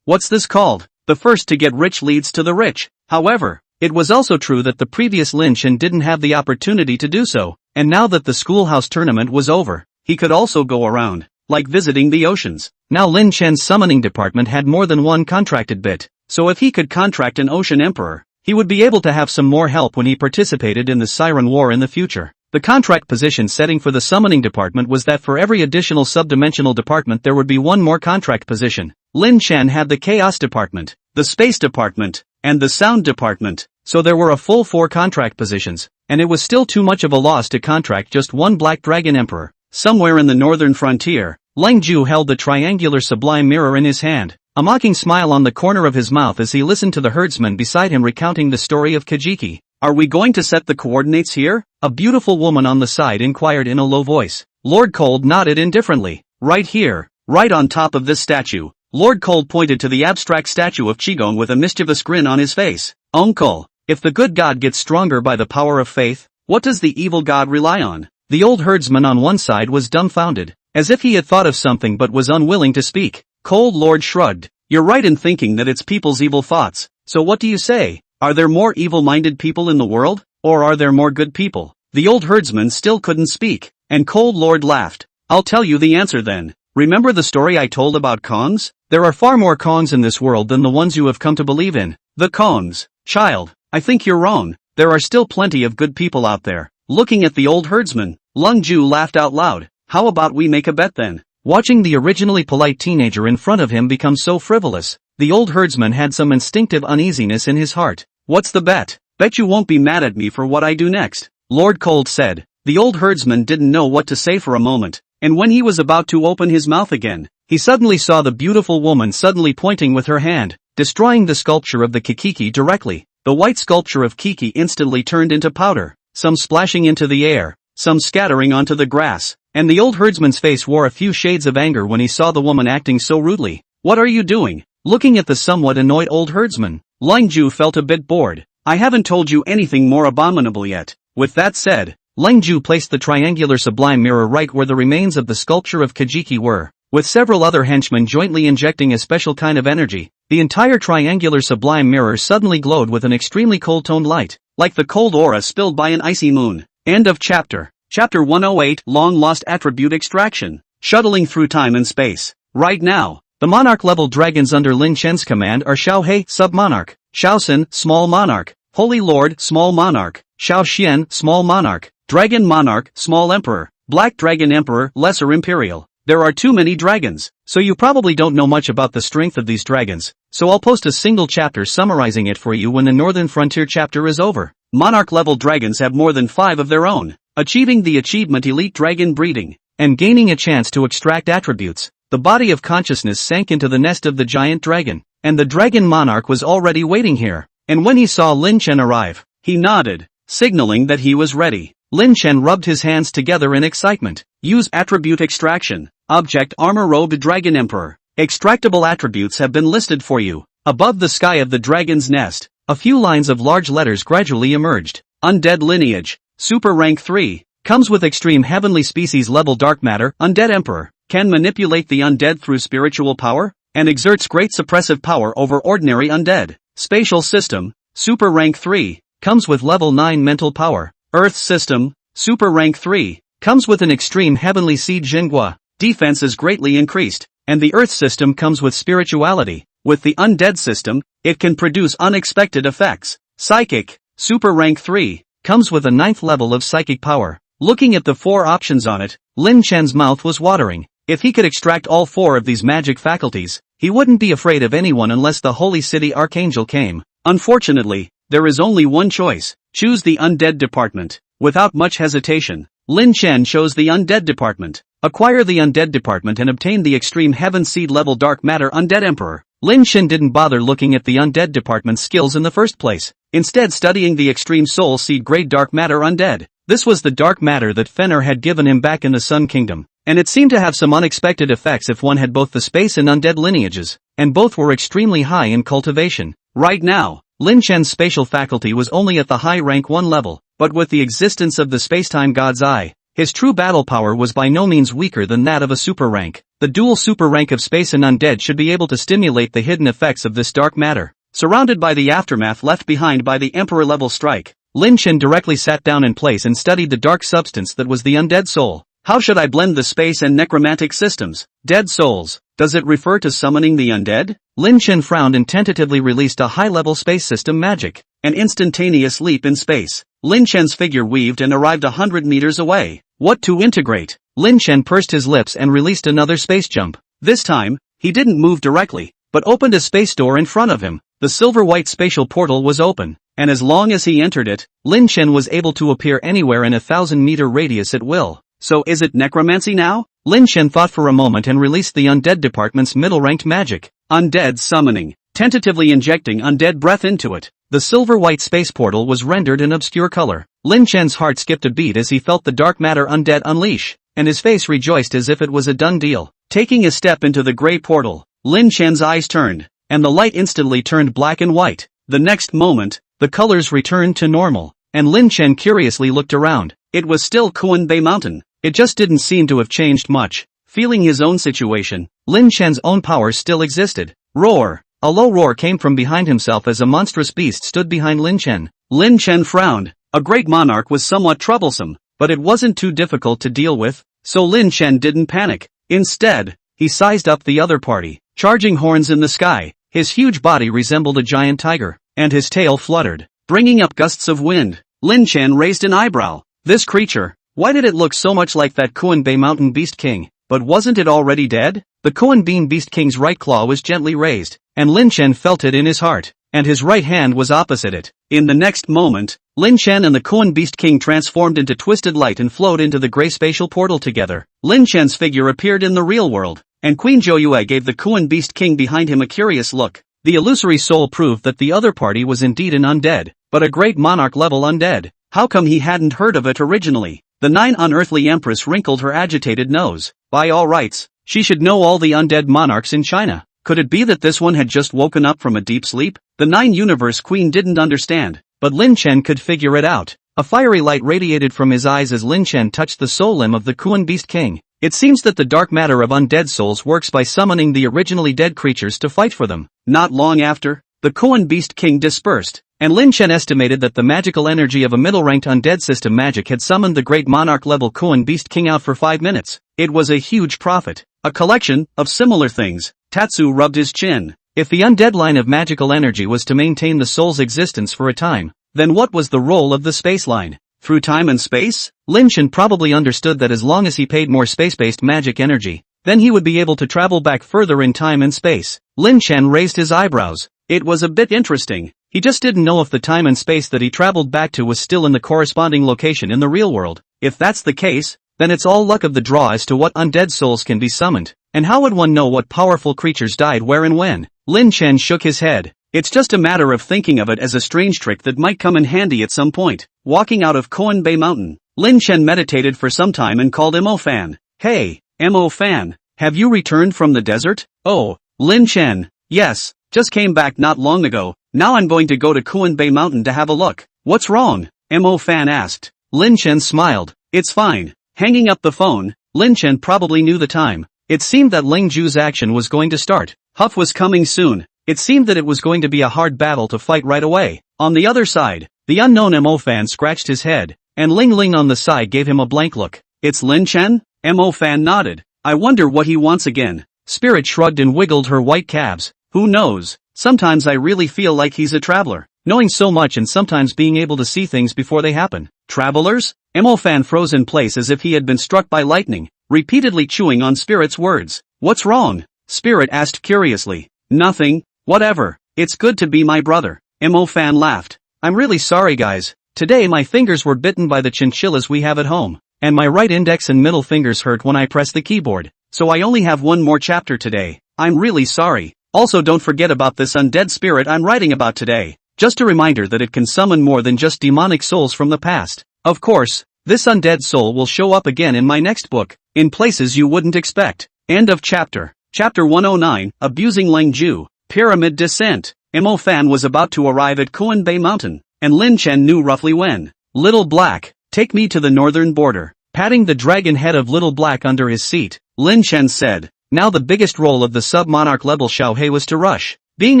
S1: What's this called? The first to get rich leads to the rich. However, it was also true that the previous Lin Chen didn't have the opportunity to do so, and now that the schoolhouse tournament was over, he could also go around, like visiting the oceans. Now Lin Chen's summoning department had more than one contracted bit, so if he could contract an Ocean Emperor, he would be able to have some more help when he participated in the Siren War in the future. The contract position setting for the summoning department was that for every additional subdimensional department there would be one more contract position. Lin Chen had the Chaos Department, the Space Department, and the Sound Department, so there were a full 4 contract positions, and it was still too much of a loss to contract just one Black Dragon Emperor. Somewhere in the northern frontier, Lang Ju held the triangular sublime mirror in his hand, a mocking smile on the corner of his mouth as he listened to the herdsman beside him recounting the story of Kajiki. Are we going to set the coordinates here? A beautiful woman on the side inquired in a low voice. Lord Cold nodded indifferently. Right here, right on top of this statue. Lord Cold pointed to the abstract statue of Qigong with a mischievous grin on his face. Uncle, if the good god gets stronger by the power of faith, what does the evil god rely on? The old herdsman on one side was dumbfounded, as if he had thought of something but was unwilling to speak. Cold Lord shrugged. You're right in thinking that it's people's evil thoughts. So what do you say? Are there more evil-minded people in the world, or are there more good people? The old herdsman still couldn't speak, and Cold Lord laughed. I'll tell you the answer then. Remember the story I told about Kongs? There are far more Kongs in this world than the ones you have come to believe in. The Kongs. Child, I think you're wrong. There are still plenty of good people out there. Looking at the old herdsman, Lung Ju laughed out loud. How about we make a bet then? Watching the originally polite teenager in front of him become so frivolous, the old herdsman had some instinctive uneasiness in his heart. What's the bet? Bet you won't be mad at me for what I do next, Lord Cold said. The old herdsman didn't know what to say for a moment, and when he was about to open his mouth again, he suddenly saw the beautiful woman suddenly pointing with her hand, destroying the sculpture of the Kikiki directly. The white sculpture of Kiki instantly turned into powder, some splashing into the air, some scattering onto the grass, and the old herdsman's face wore a few shades of anger when he saw the woman acting so rudely. What are you doing? Looking at the somewhat annoyed old herdsman, Lang Ju felt a bit bored. I haven't told you anything more abominable yet. With that said, Lang Ju placed the triangular sublime mirror right where the remains of the sculpture of Kajiki were, with several other henchmen jointly injecting a special kind of energy. The entire triangular sublime mirror suddenly glowed with an extremely cold-toned light, like the cold aura spilled by an icy moon. End of chapter. Chapter 108, Long-Lost Attribute Extraction. Shuttling through time and space. Right now, the monarch-level dragons under Lin Chen's command are Xiao He, Sub-Monarch, Xiao Xin, Small Monarch, Holy Lord, Small Monarch, Xiao Xian, Small Monarch, Dragon Monarch, Small Emperor, Black Dragon Emperor, Lesser Imperial. There are too many dragons, so you probably don't know much about the strength of these dragons, so I'll post a single chapter summarizing it for you when the Northern Frontier chapter is over. Monarch-level dragons have more than 5 of their own, achieving the achievement Elite Dragon Breeding, and gaining a chance to extract attributes. The body of consciousness sank into the nest of the giant dragon, and the Dragon Monarch was already waiting here, and when he saw Lin Chen arrive, he nodded, signaling that he was ready. Lin Chen rubbed his hands together in excitement. Use Attribute Extraction. Object Armor Robed Dragon Emperor. Extractable attributes have been listed for you. Above the sky of the dragon's nest, a few lines of large letters gradually emerged. Undead lineage. Super rank 3. Comes with extreme heavenly species level dark matter. Undead emperor. Can manipulate the undead through spiritual power, and exerts great suppressive power over ordinary undead. Spatial system. Super rank 3. Comes with level 9 mental power. Earth system. Super rank 3. Comes with an extreme heavenly seed Jinghua. Defense is greatly increased. And the Earth system comes with spirituality. With the undead system, it can produce unexpected effects. Psychic. Super rank 3. Comes with a 9th level of psychic power. Looking at the 4 options on it, Lin Chen's mouth was watering. If he could extract all 4 of these magic faculties, he wouldn't be afraid of anyone unless the Holy City Archangel came. Unfortunately, there is only one choice. Choose the undead department. Without much hesitation, Lin Chen chose the undead department. Acquire the undead department and obtain the extreme heaven seed level dark matter undead emperor. Lin Chen didn't bother looking at the undead department's skills in the first place, instead studying the extreme soul seed grade dark matter undead. This was the dark matter that Fenner had given him back in the Sun Kingdom, and it seemed to have some unexpected effects if one had both the space and undead lineages, and both were extremely high in cultivation. Right now, Lin Chen's spatial faculty was only at the high rank 1 level, but with the existence of the spacetime god's eye, his true battle power was by no means weaker than that of a super rank. The dual super rank of space and undead should be able to stimulate the hidden effects of this dark matter. Surrounded by the aftermath left behind by the emperor level strike, Lin Chen directly sat down in place and studied the dark substance that was the undead soul. How should I blend the space and necromantic systems? Dead souls. Does it refer to summoning the undead? Lin Chen frowned and tentatively released a high-level space system magic. An instantaneous leap in space. Lin Chen's figure weaved and arrived 100 meters away. What to integrate? Lin Chen pursed his lips and released another space jump. This time, he didn't move directly, but opened a space door in front of him. The silver-white spatial portal was open, and as long as he entered it, Lin Chen was able to appear anywhere in a 1,000-meter radius at will. So is it necromancy now? Lin Chen thought for a moment and released the undead department's middle-ranked magic. Undead summoning. Tentatively injecting undead breath into it, the silver-white space portal was rendered an obscure color. Lin Chen's heart skipped a beat as he felt the dark matter undead unleash, and his face rejoiced as if it was a done deal. Taking a step into the gray portal, Lin Chen's eyes turned, and the light instantly turned black and white. The next moment, the colors returned to normal, and Lin Chen curiously looked around. It was still Kuanbei Mountain. It just didn't seem to have changed much. Feeling his own situation, Lin Chen's own power still existed. Roar! A low roar came from behind himself as a monstrous beast stood behind Lin Chen. Lin Chen frowned. A great monarch was somewhat troublesome, but it wasn't too difficult to deal with, so Lin Chen didn't panic. Instead, he sized up the other party. Charging horns in the sky, his huge body resembled a giant tiger, and his tail fluttered, bringing up gusts of wind. Lin Chen raised an eyebrow. This creature, why did it look so much like that Kuanbei Mountain Beast King? But wasn't it already dead? The Kuanbei Beast King's right claw was gently raised, and Lin Chen felt it in his heart, and his right hand was opposite it. In the next moment, Lin Chen and the Kuan Beast King transformed into twisted light and flowed into the gray spatial portal together. Lin Chen's figure appeared in the real world, and Queen Zhou gave the Kuan Beast King behind him a curious look. The illusory soul proved that the other party was indeed an undead, but a great monarch-level undead. How come he hadn't heard of it originally? The 9 unearthly empress wrinkled her agitated nose. By all rights, she should know all the undead monarchs in China. Could it be that this one had just woken up from a deep sleep? The 9 universe queen didn't understand, but Lin Chen could figure it out. A fiery light radiated from his eyes as Lin Chen touched the soul limb of the Kuan Beast King. It seems that the dark matter of undead souls works by summoning the originally dead creatures to fight for them. Not long after, the Kuan Beast King dispersed, and Lin Chen estimated that the magical energy of a middle-ranked undead system magic had summoned the great monarch-level Kuan Beast King out for 5 minutes. It was a huge profit. A collection of similar things. Tatsu rubbed his chin. If the undead line of magical energy was to maintain the soul's existence for a time, then what was the role of the space line? Through time and space? Lin Chen probably understood that as long as he paid more space-based magic energy, then he would be able to travel back further in time and space. Lin Chen raised his eyebrows. It was a bit interesting. He just didn't know if the time and space that he traveled back to was still in the corresponding location in the real world. If that's the case, then it's all luck of the draw as to what undead souls can be summoned. And how would one know what powerful creatures died where and when? Lin Chen shook his head. It's just a matter of thinking of it as a strange trick that might come in handy at some point. Walking out of Kuanbei Mountain, Lin Chen meditated for some time and called Mo Fan. Hey, Mo Fan, have you returned from the desert? Oh, Lin Chen. Yes, just came back not long ago. Now I'm going to go to Kuanbei Mountain to have a look. What's wrong? Mo Fan asked. Lin Chen smiled. It's fine. Hanging up the phone, Lin Chen probably knew the time. It seemed that Ling Ju's action was going to start. Huff was coming soon. It seemed that it was going to be a hard battle to fight right away. On the other side, the unknown Mo Fan scratched his head, and Ling Ling on the side gave him a blank look. It's Lin Chen? Mo Fan nodded. I wonder what he wants again. Spirit shrugged and wiggled her white calves. Who knows? Sometimes I really feel like he's a traveler, knowing so much and sometimes being able to see things before they happen. Travelers? Mo Fan froze in place as if he had been struck by lightning, repeatedly chewing on Spirit's words. What's wrong? Spirit asked curiously. Nothing. Whatever. It's good to be my brother. Mo Fan laughed. I'm really sorry guys. Today my fingers were bitten by the chinchillas we have at home, and my right index and middle fingers hurt when I press the keyboard, so I only have one more chapter today. I'm really sorry. Also don't forget about this undead spirit I'm writing about today. Just a reminder that it can summon more than just demonic souls from the past. Of course, this undead soul will show up again in my next book, in places you wouldn't expect. End of chapter. Chapter 109, Abusing Ling Ju. Pyramid Descent. Mo Fan was about to arrive at Kuanbei Mountain, and Lin Chen knew roughly when. Little Black, take me to the northern border. Patting the dragon head of Little Black under his seat, Lin Chen said. Now the biggest role of the sub-monarch level Xiaohei was to rush. Being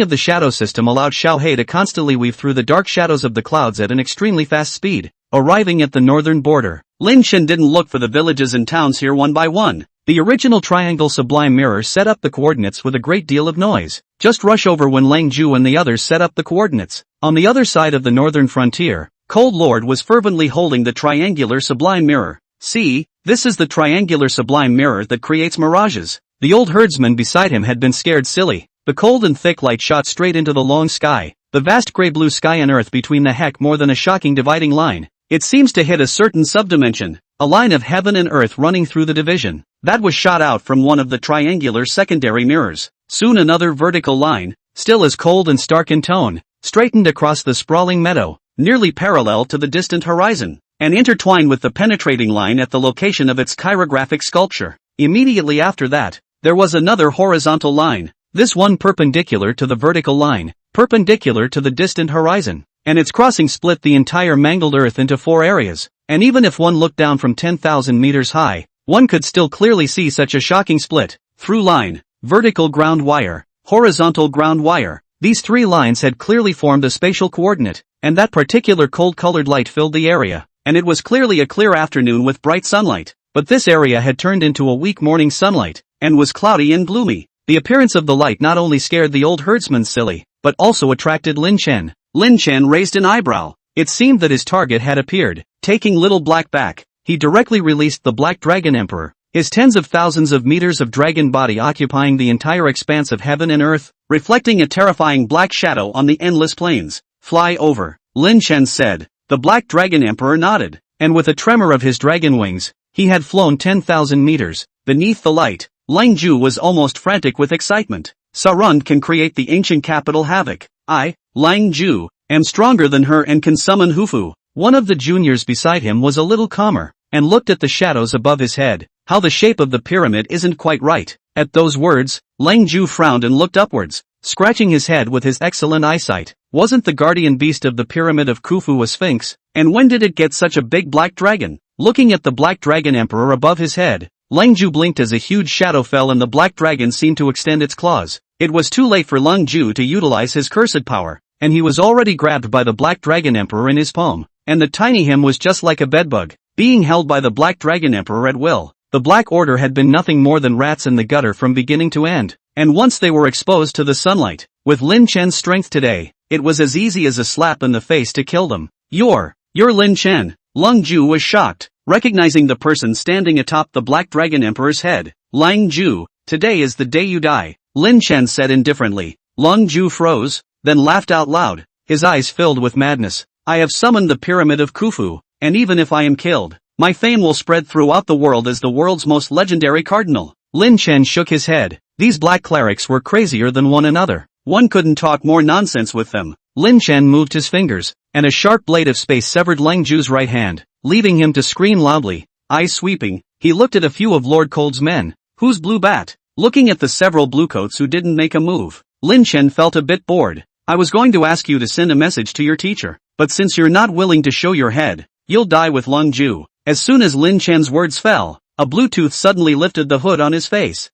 S1: of the shadow system allowed Xiaohei to constantly weave through the dark shadows of the clouds at an extremely fast speed. Arriving at the northern border, Lin Chen didn't look for the villages and towns here one by one. The original triangle sublime mirror set up the coordinates with a great deal of noise. Just rush over when Lang Ju and the others set up the coordinates. On the other side of the northern frontier, Cold Lord was fervently holding the triangular sublime mirror. See, this is the triangular sublime mirror that creates mirages. The old herdsman beside him had been scared silly. The cold and thick light shot straight into the long sky. The vast gray blue sky and earth between the heck more than a shocking dividing line. It seems to hit a certain subdimension. A line of heaven and earth running through the division. That was shot out from one of the triangular secondary mirrors. Soon another vertical line, still as cold and stark in tone, straightened across the sprawling meadow, nearly parallel to the distant horizon, and intertwined with the penetrating line at the location of its chirographic sculpture. Immediately after that, there was another horizontal line, this one perpendicular to the vertical line, perpendicular to the distant horizon, and its crossing split the entire mangled earth into 4 areas, and even if one looked down from 10,000 meters high, one could still clearly see such a shocking split. Through line, vertical ground wire, horizontal ground wire. These 3 lines had clearly formed a spatial coordinate, and that particular cold-colored light filled the area, and it was clearly a clear afternoon with bright sunlight. But this area had turned into a weak morning sunlight, and was cloudy and gloomy. The appearance of the light not only scared the old herdsman silly, but also attracted Lin Chen. Lin Chen raised an eyebrow. It seemed that his target had appeared. Taking Little Black back, he directly released the Black Dragon Emperor, his tens of thousands of meters of dragon body occupying the entire expanse of heaven and earth, reflecting a terrifying black shadow on the endless plains. Fly over, Lin Chen said. The Black Dragon Emperor nodded, and with a tremor of his dragon wings, he had flown 10,000 meters. Beneath the light, Lang Ju was almost frantic with excitement. Sarund can create the ancient capital havoc. I, Lang Ju, am stronger than her and can summon Hufu. One of the juniors beside him was a little calmer, and looked at the shadows above his head. How the shape of the pyramid isn't quite right. At those words, Lang Ju frowned and looked upwards, scratching his head with his excellent eyesight. Wasn't the guardian beast of the pyramid of Khufu a sphinx? And when did it get such a big black dragon? Looking at the Black Dragon Emperor above his head, Lang Ju blinked as a huge shadow fell and the black dragon seemed to extend its claws. It was too late for Lang Ju to utilize his cursed power, and he was already grabbed by the Black Dragon Emperor in his palm, and the tiny him was just like a bedbug, being held by the Black Dragon Emperor at will. The Black Order had been nothing more than rats in the gutter from beginning to end, and once they were exposed to the sunlight, with Lin Chen's strength today, it was as easy as a slap in the face to kill them. You're Lin Chen. Lang Ju was shocked, recognizing the person standing atop the Black Dragon Emperor's head. Lang Ju, today is the day you die, Lin Chen said indifferently. Lang Ju froze, then laughed out loud, his eyes filled with madness. I have summoned the Pyramid of Khufu, and even if I am killed, my fame will spread throughout the world as the world's most legendary cardinal. Lin Chen shook his head. These black clerics were crazier than one another. One couldn't talk more nonsense with them. Lin Chen moved his fingers, and a sharp blade of space severed Lang Ju's right hand, leaving him to scream loudly. Eyes sweeping, he looked at a few of Lord Cold's men, Who's Blue Bat? Looking at the several bluecoats who didn't make a move, Lin Chen felt a bit bored. I was going to ask you to send a message to your teacher, but since you're not willing to show your head, you'll die with Lung Ju. As soon as Lin Chen's words fell, a Bluetooth suddenly lifted the hood on his face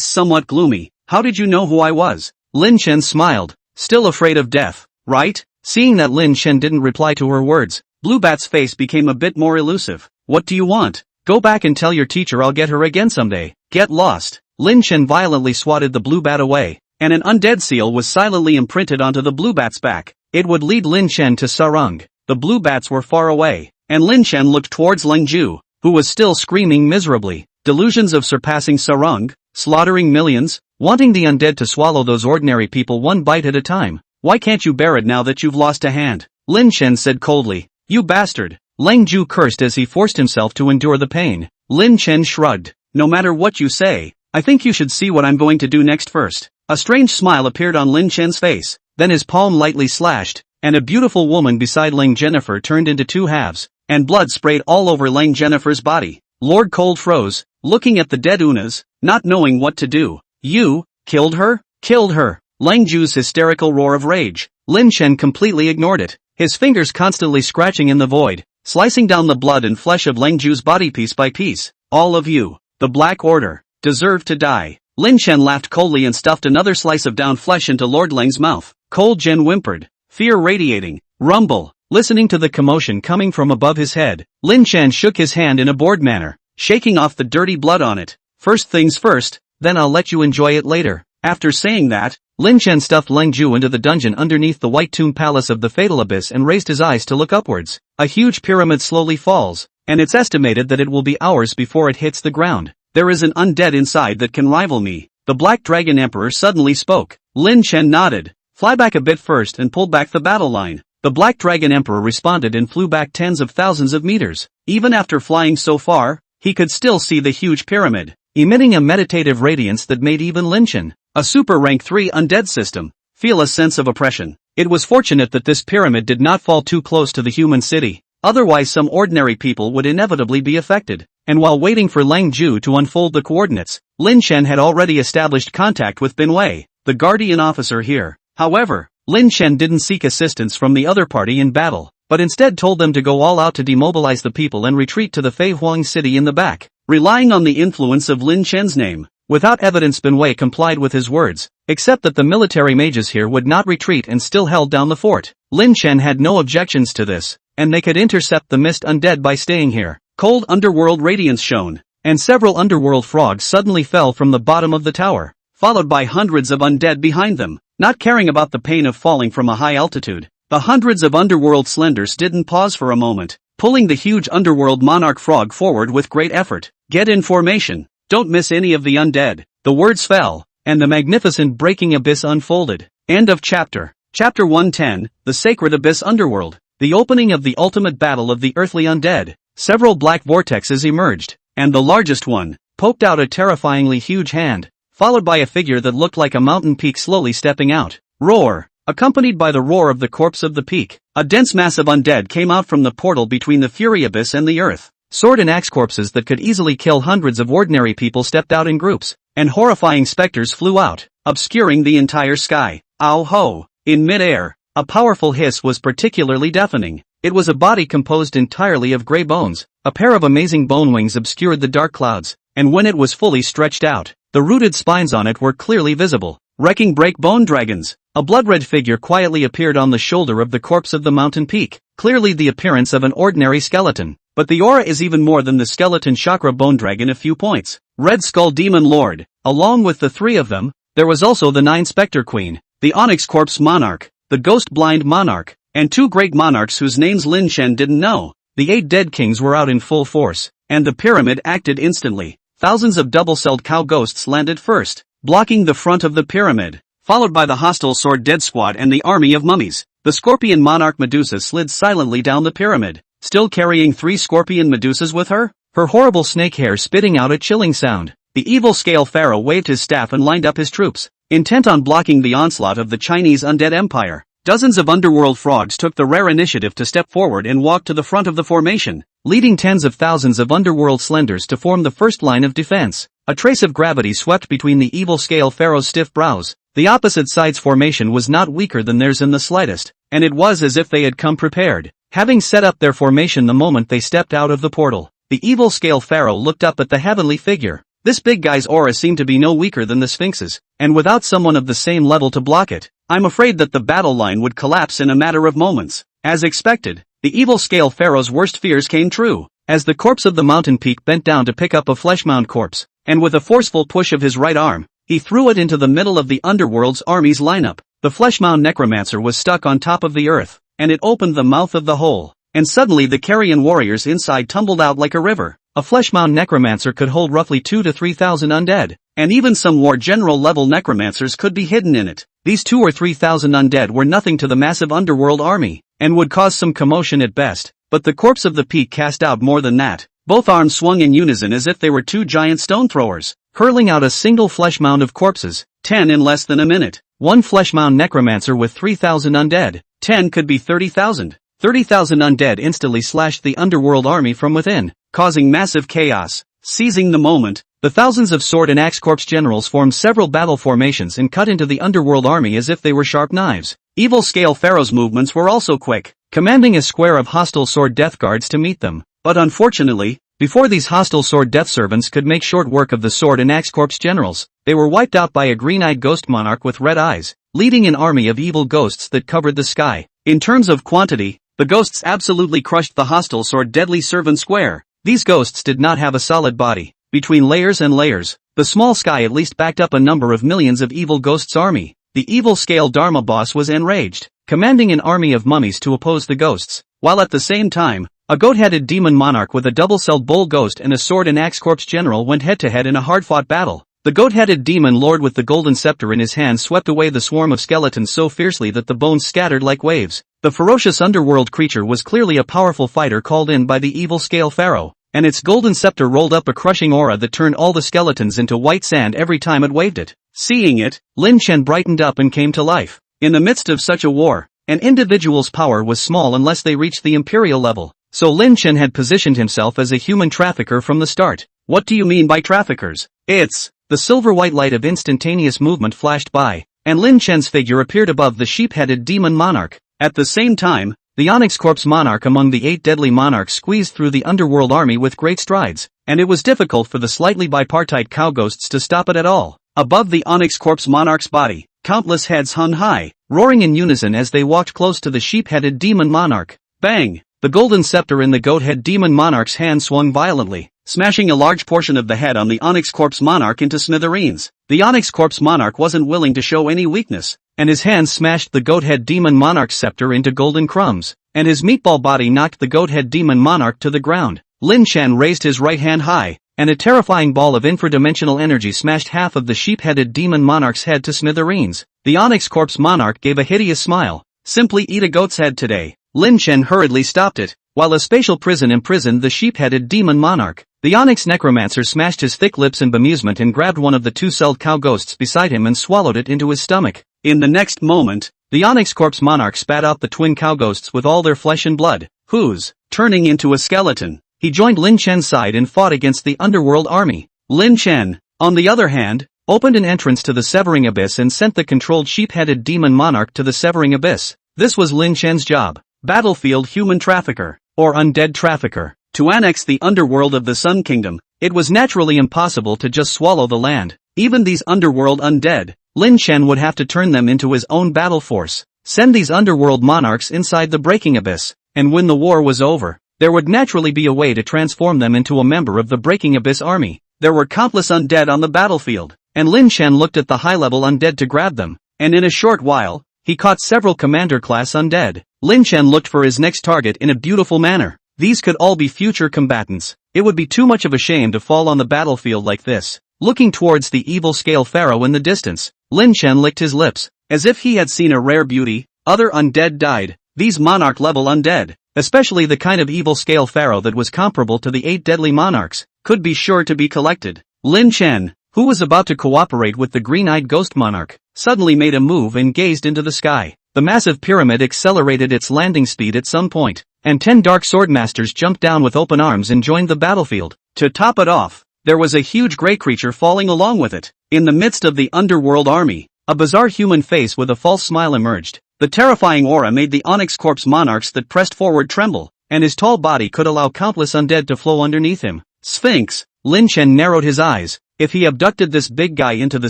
S1: somewhat gloomy. How did you know who I was? Lin Chen smiled, still afraid of death, right? Seeing that Lin Chen didn't reply to her words, Blue Bat's face became a bit more elusive. What do you want? Go back and tell your teacher I'll get her again someday. Get lost. Lin Chen violently swatted the Blue Bat away, and an undead seal was silently imprinted onto the Blue Bat's back. It would lead Lin Chen to Sarung. The Blue Bats were far away, and Lin Chen looked towards Leng Ju, who was still screaming miserably. Delusions of surpassing Sarung, slaughtering millions, wanting the undead to swallow those ordinary people one bite at a time. Why can't you bear it now that you've lost a hand? Lin Chen said coldly. You bastard. Leng Ju cursed as he forced himself to endure the pain. Lin Chen shrugged. No matter what you say, I think you should see what I'm going to do next first. A strange smile appeared on Lin Chen's face, then his palm lightly slashed, and a beautiful woman beside Leng Jennifer turned into two halves, and blood sprayed all over Leng Jennifer's body. Lord Cold froze, looking at the dead Unas, not knowing what to do. You killed her? Killed her. Leng Ju's hysterical roar of rage. Lin Chen completely ignored it, his fingers constantly scratching in the void, slicing down the blood and flesh of Leng Ju's body piece by piece. All of you, the Black Order, deserve to die. Lin Chen laughed coldly and stuffed another slice of down flesh into Lord Leng's mouth. Cold Jen whimpered, fear radiating. Rumble. Listening to the commotion coming from above his head, Lin Chen shook his hand in a bored manner, shaking off the dirty blood on it. First things first, then I'll let you enjoy it later. After saying that, Lin Chen stuffed Leng Ju into the dungeon underneath the White Tomb Palace of the Fatal Abyss and raised his eyes to look upwards. A huge pyramid slowly falls, and it's estimated that it will be hours before it hits the ground. There is an undead inside that can rival me. The Black Dragon Emperor suddenly spoke. Lin Chen nodded. Fly back a bit first and pull back the battle line. The Black Dragon Emperor responded and flew back tens of thousands of meters. Even after flying so far, he could still see the huge pyramid, emitting a meditative radiance that made even Lin Chen, a super rank 3 undead system, feel a sense of oppression. It was fortunate that this pyramid did not fall too close to the human city, otherwise some ordinary people would inevitably be affected. And while waiting for Leng Ju to unfold the coordinates, Lin Chen had already established contact with Bin Wei, the guardian officer here. However, Lin Chen didn't seek assistance from the other party in battle, but instead told them to go all out to demobilize the people and retreat to the Fei Huang city in the back, relying on the influence of Lin Chen's name. Without evidence, Bin Wei complied with his words, except that the military mages here would not retreat and still held down the fort. Lin Chen had no objections to this, and they could intercept the mist undead by staying here. Cold underworld radiance shone, and several underworld frogs suddenly fell from the bottom of the tower, followed by hundreds of undead behind them. Not caring about the pain of falling from a high altitude, the hundreds of underworld slenders didn't pause for a moment, pulling the huge underworld monarch frog forward with great effort. Get in formation. Don't miss any of the undead. The words fell, and the magnificent breaking abyss unfolded. End of chapter. Chapter 110, The Sacred Abyss Underworld. The opening of the ultimate battle of the earthly undead. Several black vortexes emerged, and the largest one poked out a terrifyingly huge hand, followed by a figure that looked like a mountain peak slowly stepping out. Roar! Accompanied by the roar of the corpse of the peak, a dense mass of undead came out from the portal between the Fury Abyss and the earth. Sword and axe corpses that could easily kill hundreds of ordinary people stepped out in groups, and horrifying specters flew out, obscuring the entire sky. Ow ho! In mid-air, a powerful hiss was particularly deafening. It was a body composed entirely of gray bones. A pair of amazing bone wings obscured the dark clouds, and when it was fully stretched out, the rooted spines on it were clearly visible. Wrecking break bone dragons. A blood-red figure quietly appeared on the shoulder of the corpse of the mountain peak, clearly the appearance of an ordinary skeleton. But the aura is even more than the skeleton chakra bone dragon a few points. Red Skull Demon Lord. Along with the three of them, there was also the 9 Spectre Queen, the Onyx Corpse Monarch, the Ghost Blind Monarch, and 2 great monarchs whose names Lin Chen didn't know. The 8 dead kings were out in full force, and the pyramid acted instantly. Thousands of double-celled cow ghosts landed first, blocking the front of the pyramid, followed by the hostile Sword Dead Squad and the army of mummies. The Scorpion Monarch Medusa slid silently down the pyramid, still carrying 3 Scorpion Medusas with her, her horrible snake hair spitting out a chilling sound. The evil Scale Pharaoh waved his staff and lined up his troops, intent on blocking the onslaught of the Chinese undead empire. Dozens of underworld frogs took the rare initiative to step forward and walk to the front of the formation, leading tens of thousands of underworld slenders to form the first line of defense. A trace of gravity swept between the evil scale pharaoh's stiff brows. The opposite side's formation was not weaker than theirs in the slightest, and it was as if they had come prepared, having set up their formation the moment they stepped out of the portal. The evil scale pharaoh looked up at the heavenly figure. This big guy's aura seemed to be no weaker than the Sphinx's, and without someone of the same level to block it, I'm afraid that the battle line would collapse in a matter of moments. As expected, the evil scale pharaoh's worst fears came true, as the corpse of the mountain peak bent down to pick up a fleshmound corpse, and with a forceful push of his right arm, he threw it into the middle of the underworld's army's lineup. The fleshmound necromancer was stuck on top of the earth, and it opened the mouth of the hole, and suddenly the carrion warriors inside tumbled out like a river. A fleshmound necromancer could hold roughly 2,000 to 3,000 undead, and even some war general level necromancers could be hidden in it. These 2,000 or 3,000 undead were nothing to the massive underworld army, and would cause some commotion at best, but the corpse of the peak cast out more than that. Both arms swung in unison as if they were two giant stone throwers, hurling out a single flesh mound of corpses, 10 in less than a minute. One fleshmound necromancer with 3,000 undead, 10 could be 30,000. 30,000 undead instantly slashed the underworld army from within, causing massive chaos. Seizing the moment, the thousands of sword and axe corpse generals formed several battle formations and cut into the underworld army as if they were sharp knives. Evil scale pharaoh's movements were also quick, commanding a square of hostile sword death guards to meet them. But unfortunately, before these hostile sword death servants could make short work of the sword and axe corpse generals, they were wiped out by a green-eyed ghost monarch with red eyes, leading an army of evil ghosts that covered the sky. In terms of quantity, the ghosts absolutely crushed the hostile sword deadly servant square. These ghosts did not have a solid body. Between layers and layers, the small sky at least backed up a number of millions of evil ghosts' army. The evil scale Dharma boss was enraged, commanding an army of mummies to oppose the ghosts, while at the same time, a goat-headed demon monarch with a double-celled bull ghost and a sword and axe corpse general went head-to-head in a hard-fought battle. The goat-headed demon lord with the golden scepter in his hand swept away the swarm of skeletons so fiercely that the bones scattered like waves. The ferocious underworld creature was clearly a powerful fighter called in by the evil scale pharaoh, and its golden scepter rolled up a crushing aura that turned all the skeletons into white sand every time it waved it. Seeing it, Lin Chen brightened up and came to life. In the midst of such a war, an individual's power was small unless they reached the imperial level, so Lin Chen had positioned himself as a human trafficker from the start. What do you mean by traffickers? It's... The silver-white light of instantaneous movement flashed by, and Lin Chen's figure appeared above the sheep-headed demon monarch. At the same time, the onyx corpse monarch among the 8 deadly monarchs squeezed through the underworld army with great strides, and it was difficult for the slightly bipartite cow ghosts to stop it at all. Above the onyx corpse monarch's body, countless heads hung high, roaring in unison as they walked close to the sheep-headed demon monarch. Bang! The golden scepter in the goat-head demon monarch's hand swung violently, smashing a large portion of the head on the onyx corpse monarch into smithereens. The onyx corpse monarch wasn't willing to show any weakness, and his hand smashed the goat-head demon monarch's scepter into golden crumbs, and his meatball body knocked the goat-head demon monarch to the ground. Lin Chen raised his right hand high, and a terrifying ball of infradimensional energy smashed half of the sheep-headed demon monarch's head to smithereens. The onyx corpse monarch gave a hideous smile. Simply eat a goat's head today. Lin Chen hurriedly stopped it, while a spatial prison imprisoned the sheep-headed demon monarch. The onyx necromancer smashed his thick lips in bemusement and grabbed one of the 2-celled cow ghosts beside him and swallowed it into his stomach. In the next moment, the onyx corpse monarch spat out the twin cow ghosts with all their flesh and blood, whose, turning into a skeleton, he joined Lin Chen's side and fought against the underworld army. Lin Chen, on the other hand, opened an entrance to the Severing Abyss and sent the controlled sheep-headed demon monarch to the Severing Abyss. This was Lin Chen's job. Battlefield human trafficker, or undead trafficker. To annex the underworld of the Sun Kingdom, it was naturally impossible to just swallow the land. Even these underworld undead, Lin Chen would have to turn them into his own battle force, send these underworld monarchs inside the Breaking Abyss, and when the war was over, there would naturally be a way to transform them into a member of the Breaking Abyss army. There were countless undead on the battlefield, and Lin Chen looked at the high-level undead to grab them, and in a short while, he caught several commander-class undead. Lin Chen looked for his next target in a beautiful manner. These could all be future combatants. It would be too much of a shame to fall on the battlefield like this. Looking towards the evil scale pharaoh in the distance, Lin Chen licked his lips, as if he had seen a rare beauty. Other undead died. These monarch-level undead, especially the kind of evil scale pharaoh that was comparable to the 8 deadly monarchs, could be sure to be collected. Lin Chen, who was about to cooperate with the green-eyed ghost monarch, suddenly made a move and gazed into the sky. The massive pyramid accelerated its landing speed at some point, and 10 dark swordmasters jumped down with open arms and joined the battlefield. To top it off, there was a huge gray creature falling along with it. In the midst of the underworld army, a bizarre human face with a false smile emerged. The terrifying aura made the onyx corpse monarchs that pressed forward tremble, and his tall body could allow countless undead to flow underneath him. Sphinx. Lin Chen narrowed his eyes. If he abducted this big guy into the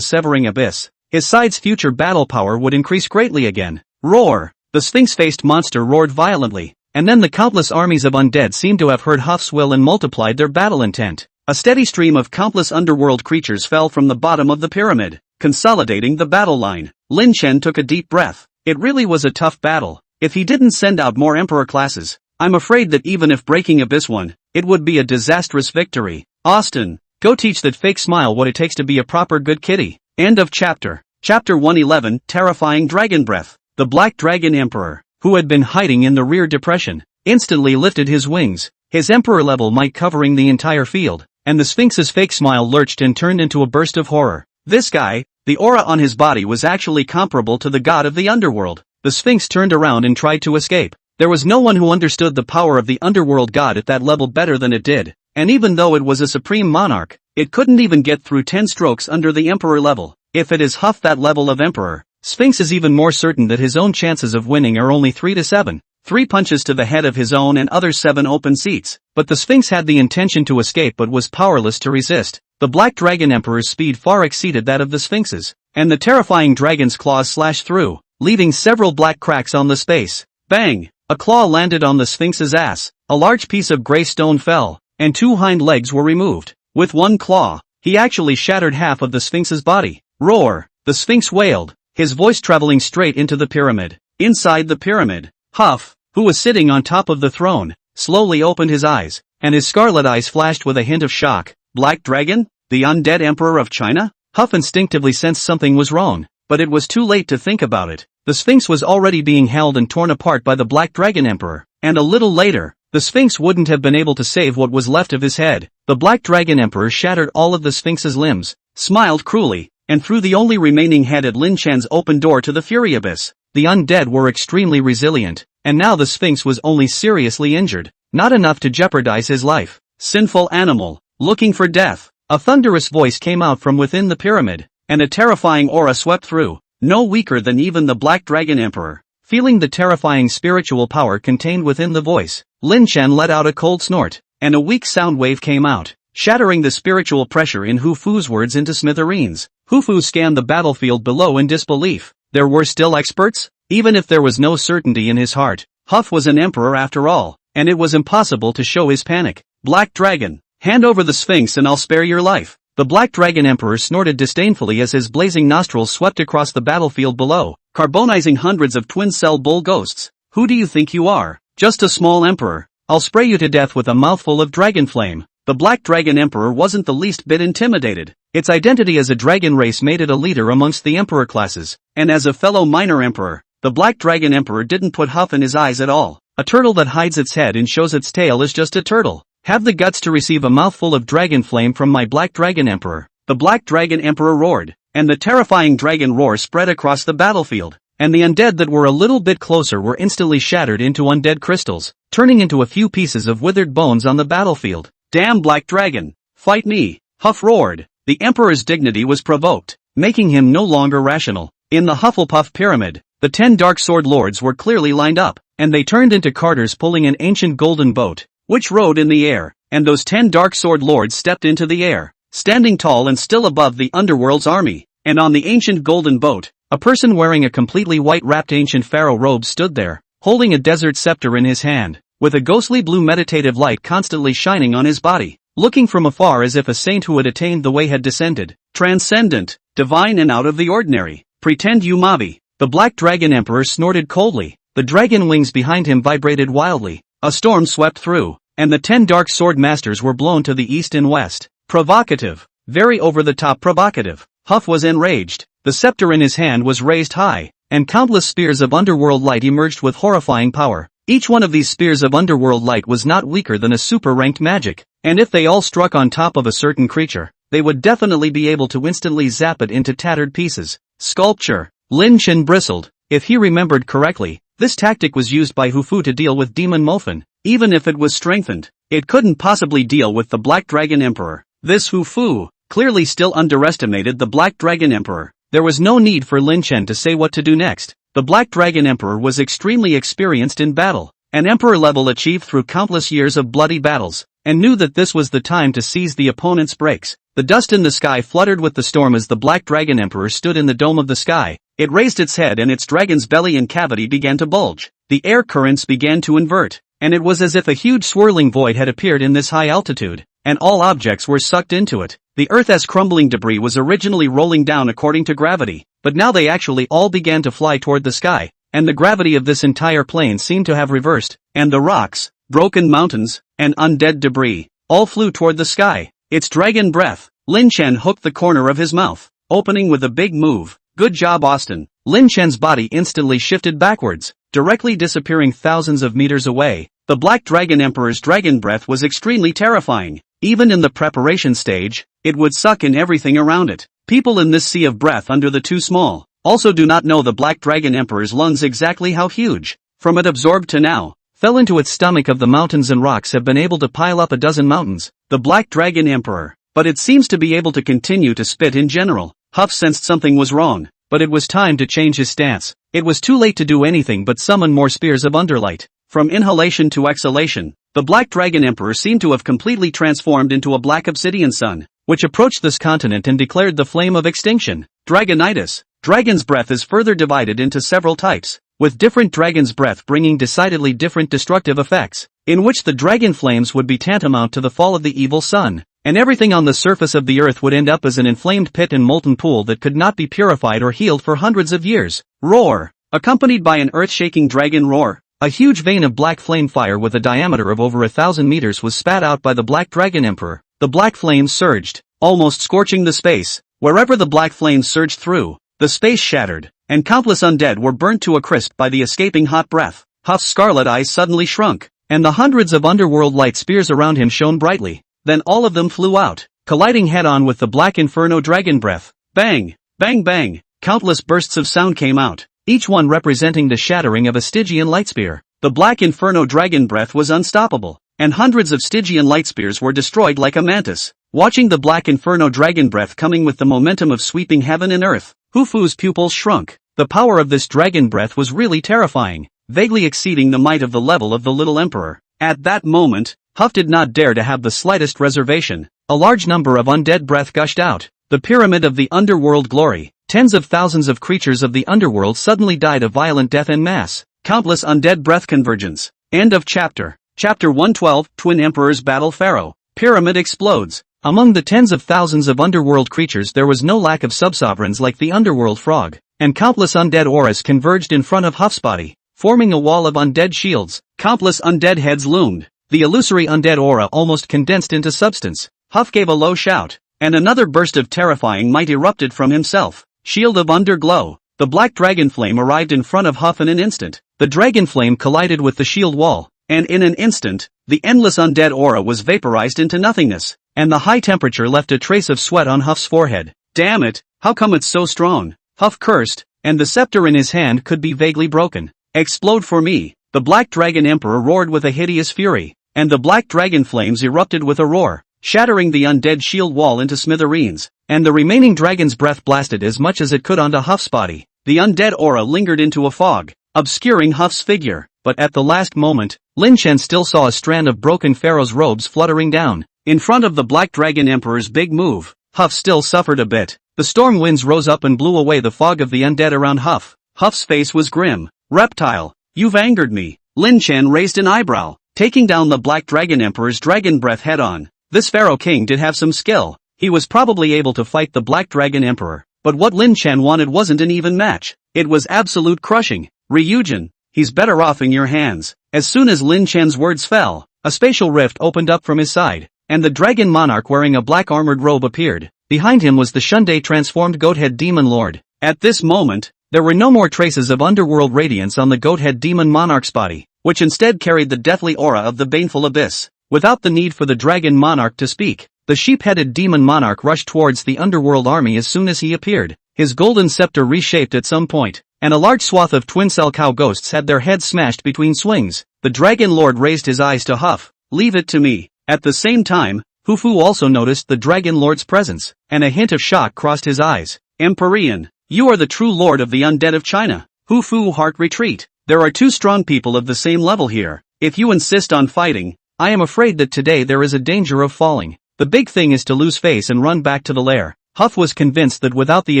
S1: severing abyss, his side's future battle power would increase greatly again. Roar! The sphinx-faced monster roared violently, and then the countless armies of undead seemed to have heard Huff's will and multiplied their battle intent. A steady stream of countless underworld creatures fell from the bottom of the pyramid, consolidating the battle line. Lin Chen took a deep breath. It really was a tough battle. If he didn't send out more Emperor classes, I'm afraid that even if breaking Abyss won, it would be a disastrous victory. Austin, go teach that fake smile what it takes to be a proper good kitty. End of chapter. Chapter 111, Terrifying Dragon Breath. The Black Dragon Emperor, who had been hiding in the rear depression, instantly lifted his wings, his Emperor-level might covering the entire field, and the Sphinx's fake smile lurched and turned into a burst of horror. This guy, the aura on his body was actually comparable to the god of the underworld. The Sphinx turned around and tried to escape. There was no one who understood the power of the underworld god at that level better than it did, and even though it was a supreme monarch, it couldn't even get through 10 strokes under the Emperor level. If it is Huff that level of Emperor, Sphinx is even more certain that his own chances of winning are only 3 to 7. 3 punches to the head of his own and other 7 open seats. But the Sphinx had the intention to escape but was powerless to resist. The Black Dragon Emperor's speed far exceeded that of the Sphinx's, and the terrifying dragon's claws slashed through, leaving several black cracks on the space. Bang! A claw landed on the Sphinx's ass, a large piece of gray stone fell, and 2 hind legs were removed. With one claw, he actually shattered half of the Sphinx's body. Roar! The Sphinx wailed, his voice traveling straight into the pyramid. Inside the pyramid, Huff, who was sitting on top of the throne, slowly opened his eyes, and his scarlet eyes flashed with a hint of shock. Black Dragon? The undead Emperor of China? Huff instinctively sensed something was wrong, but it was too late to think about it. The Sphinx was already being held and torn apart by the Black Dragon Emperor, and a little later, the Sphinx wouldn't have been able to save what was left of his head. The Black Dragon Emperor shattered all of the Sphinx's limbs, smiled cruelly, and threw the only remaining head at Lin Chan's open door to the Fury Abyss. The undead were extremely resilient, and now the Sphinx was only seriously injured, not enough to jeopardize his life. Sinful animal, looking for death. A thunderous voice came out from within the pyramid, and a terrifying aura swept through, no weaker than even the Black Dragon Emperor. Feeling the terrifying spiritual power contained within the voice, Lin Chen let out a cold snort, and a weak sound wave came out, shattering the spiritual pressure in Hu Fu's words into smithereens. Hu Fu scanned the battlefield below in disbelief. There were still experts? Even if there was no certainty in his heart, Huff was an emperor after all, and it was impossible to show his panic. Black Dragon, hand over the Sphinx and I'll spare your life. The Black Dragon Emperor snorted disdainfully as his blazing nostrils swept across the battlefield below, carbonizing hundreds of twin-cell bull ghosts. Who do you think you are? Just a small emperor. I'll spray you to death with a mouthful of dragon flame. The Black Dragon Emperor wasn't the least bit intimidated. Its identity as a dragon race made it a leader amongst the emperor classes, and as a fellow minor emperor, the Black Dragon Emperor didn't put Huff in his eyes at all. A turtle that hides its head and shows its tail is just a turtle. Have the guts to receive a mouthful of dragon flame from my Black Dragon Emperor. The Black Dragon Emperor roared, and the terrifying dragon roar spread across the battlefield, and the undead that were a little bit closer were instantly shattered into undead crystals, turning into a few pieces of withered bones on the battlefield. Damn Black Dragon! Fight me! Huff roared. The Emperor's dignity was provoked, making him no longer rational. In the Hufflepuff pyramid, the 10 Dark Sword Lords were clearly lined up, and they turned into carters pulling an ancient golden boat, which rode in the air, and those 10 Dark Sword Lords stepped into the air, standing tall and still above the Underworld's army, and on the ancient golden boat, a person wearing a completely white-wrapped ancient pharaoh robe stood there, holding a desert scepter in his hand, with a ghostly blue meditative light constantly shining on his body, looking from afar as if a saint who had attained the way had descended. Transcendent, divine and out of the ordinary. Pretend you Mavi. The Black Dragon Emperor snorted coldly. The dragon wings behind him vibrated wildly. A storm swept through, and the 10 Dark Sword Masters were blown to the east and west. Provocative. Very over-the-top provocative. Huff was enraged. The scepter in his hand was raised high, and countless spears of underworld light emerged with horrifying power. Each one of these spears of underworld light was not weaker than a super-ranked magic, and if they all struck on top of a certain creature, they would definitely be able to instantly zap it into tattered pieces. Sculpture. Lin Chen bristled. If he remembered correctly, this tactic was used by Hu Fu to deal with Demon Mofin. Even if it was strengthened, it couldn't possibly deal with the Black Dragon Emperor. This Fu clearly still underestimated the Black Dragon Emperor. There was no need for Lin Chen to say what to do next. The Black Dragon Emperor was extremely experienced in battle, an emperor level achieved through countless years of bloody battles, and knew that this was the time to seize the opponent's breaks. The dust in the sky fluttered with the storm as the Black Dragon Emperor stood in the dome of the sky. It raised its head and its dragon's belly and cavity began to bulge. The air currents began to invert, and it was as if a huge swirling void had appeared in this high altitude, and all objects were sucked into it. The Earth as crumbling debris was originally rolling down according to gravity, but now they actually all began to fly toward the sky, and the gravity of this entire plane seemed to have reversed, and the rocks, broken mountains, and undead debris, all flew toward the sky. It's dragon breath. Lin Chen hooked the corner of his mouth, opening with a big move. Good job, Austin. Lin Chen's body instantly shifted backwards, directly disappearing thousands of meters away. The Black Dragon Emperor's dragon breath was extremely terrifying. Even in the preparation stage, it would suck in everything around it. People in this sea of breath under the too small also do not know the Black Dragon Emperor's lungs exactly how huge. From it absorbed to now, fell into its stomach of the mountains and rocks have been able to pile up a dozen mountains. The Black Dragon Emperor. But it seems to be able to continue to spit in general. Huff sensed something was wrong, but it was time to change his stance. It was too late to do anything but summon more spears of underlight. From inhalation to exhalation, the Black Dragon Emperor seemed to have completely transformed into a black obsidian sun, which approached this continent and declared the flame of extinction. Dragonitis. Dragon's breath is further divided into several types, with different dragon's breath bringing decidedly different destructive effects, in which the dragon flames would be tantamount to the fall of the evil sun, and everything on the surface of the earth would end up as an inflamed pit and molten pool that could not be purified or healed for hundreds of years. Roar. Accompanied by an earth-shaking dragon roar, a huge vein of black flame fire with a diameter of over 1,000 meters was spat out by the Black Dragon Emperor. The black flames surged, almost scorching the space. Wherever the black flames surged through, the space shattered, and countless undead were burnt to a crisp by the escaping hot breath. Huff's scarlet eyes suddenly shrunk, and the hundreds of underworld light spears around him shone brightly. Then all of them flew out, colliding head-on with the Black Inferno dragon breath. Bang! Bang bang! Countless bursts of sound came out, each one representing the shattering of a Stygian light spear. The Black Inferno dragon breath was unstoppable, and hundreds of Stygian light spears were destroyed like a mantis. Watching the Black Inferno dragon breath coming with the momentum of sweeping heaven and earth, Hufu's pupils shrunk. The power of this dragon breath was really terrifying, vaguely exceeding the might of the level of the little emperor. At that moment, Huff did not dare to have the slightest reservation. A large number of undead breath gushed out. The pyramid of the underworld glory. Tens of thousands of creatures of the underworld suddenly died a violent death en masse. Countless undead breath convergence. End of chapter. Chapter 112, Twin Emperors Battle Pharaoh. Pyramid explodes. Among the tens of thousands of underworld creatures there was no lack of subsovereigns like the underworld frog, and countless undead auras converged in front of Huff's body, forming a wall of undead shields. Countless undead heads loomed. The illusory undead aura almost condensed into substance. Huff gave a low shout, and another burst of terrifying might erupted from himself. Shield of Underglow. The black dragon flame arrived in front of Huff in an instant. The dragon flame collided with the shield wall, and in an instant, the endless undead aura was vaporized into nothingness, and the high temperature left a trace of sweat on Huff's forehead. Damn it, how come it's so strong? Huff cursed, and the scepter in his hand could be vaguely broken. Explode for me. The Black Dragon Emperor roared with a hideous fury, and the black dragon flames erupted with a roar, shattering the undead shield wall into smithereens, and the remaining dragon's breath blasted as much as it could onto Huff's body. The undead aura lingered into a fog, obscuring Huff's figure, but at the last moment, Lin Chen still saw a strand of broken pharaoh's robes fluttering down. In front of the Black Dragon Emperor's big move, Huff still suffered a bit. The storm winds rose up and blew away the fog of the undead around Huff. Huff's face was grim. Reptile, you've angered me. Lin Chen raised an eyebrow, taking down the Black Dragon Emperor's dragon breath head-on. This Pharaoh King did have some skill. He was probably able to fight the Black Dragon Emperor, but what Lin Chen wanted wasn't an even match. It was absolute crushing. Ryujin, he's better off in your hands. As soon as Lin Chen's words fell, a spatial rift opened up from his side, and the dragon monarch wearing a black armored robe appeared. Behind him was the Shunde transformed goathead demon lord. At this moment, there were no more traces of underworld radiance on the goathead demon monarch's body, which instead carried the deathly aura of the baneful abyss. Without the need for the dragon monarch to speak, the sheep-headed demon monarch rushed towards the underworld army as soon as he appeared. His golden scepter reshaped at some point, and a large swath of twin-cell cow ghosts had their heads smashed between swings. The dragon lord raised his eyes to Huff. Leave it to me. At the same time, Hu Fu also noticed the Dragon Lord's presence, and a hint of shock crossed his eyes. Empyrean, you are the true lord of the undead of China. Hu Fu, heart retreat. There are two strong people of the same level here. If you insist on fighting, I am afraid that today there is a danger of falling. The big thing is to lose face and run back to the lair. Huff was convinced that without the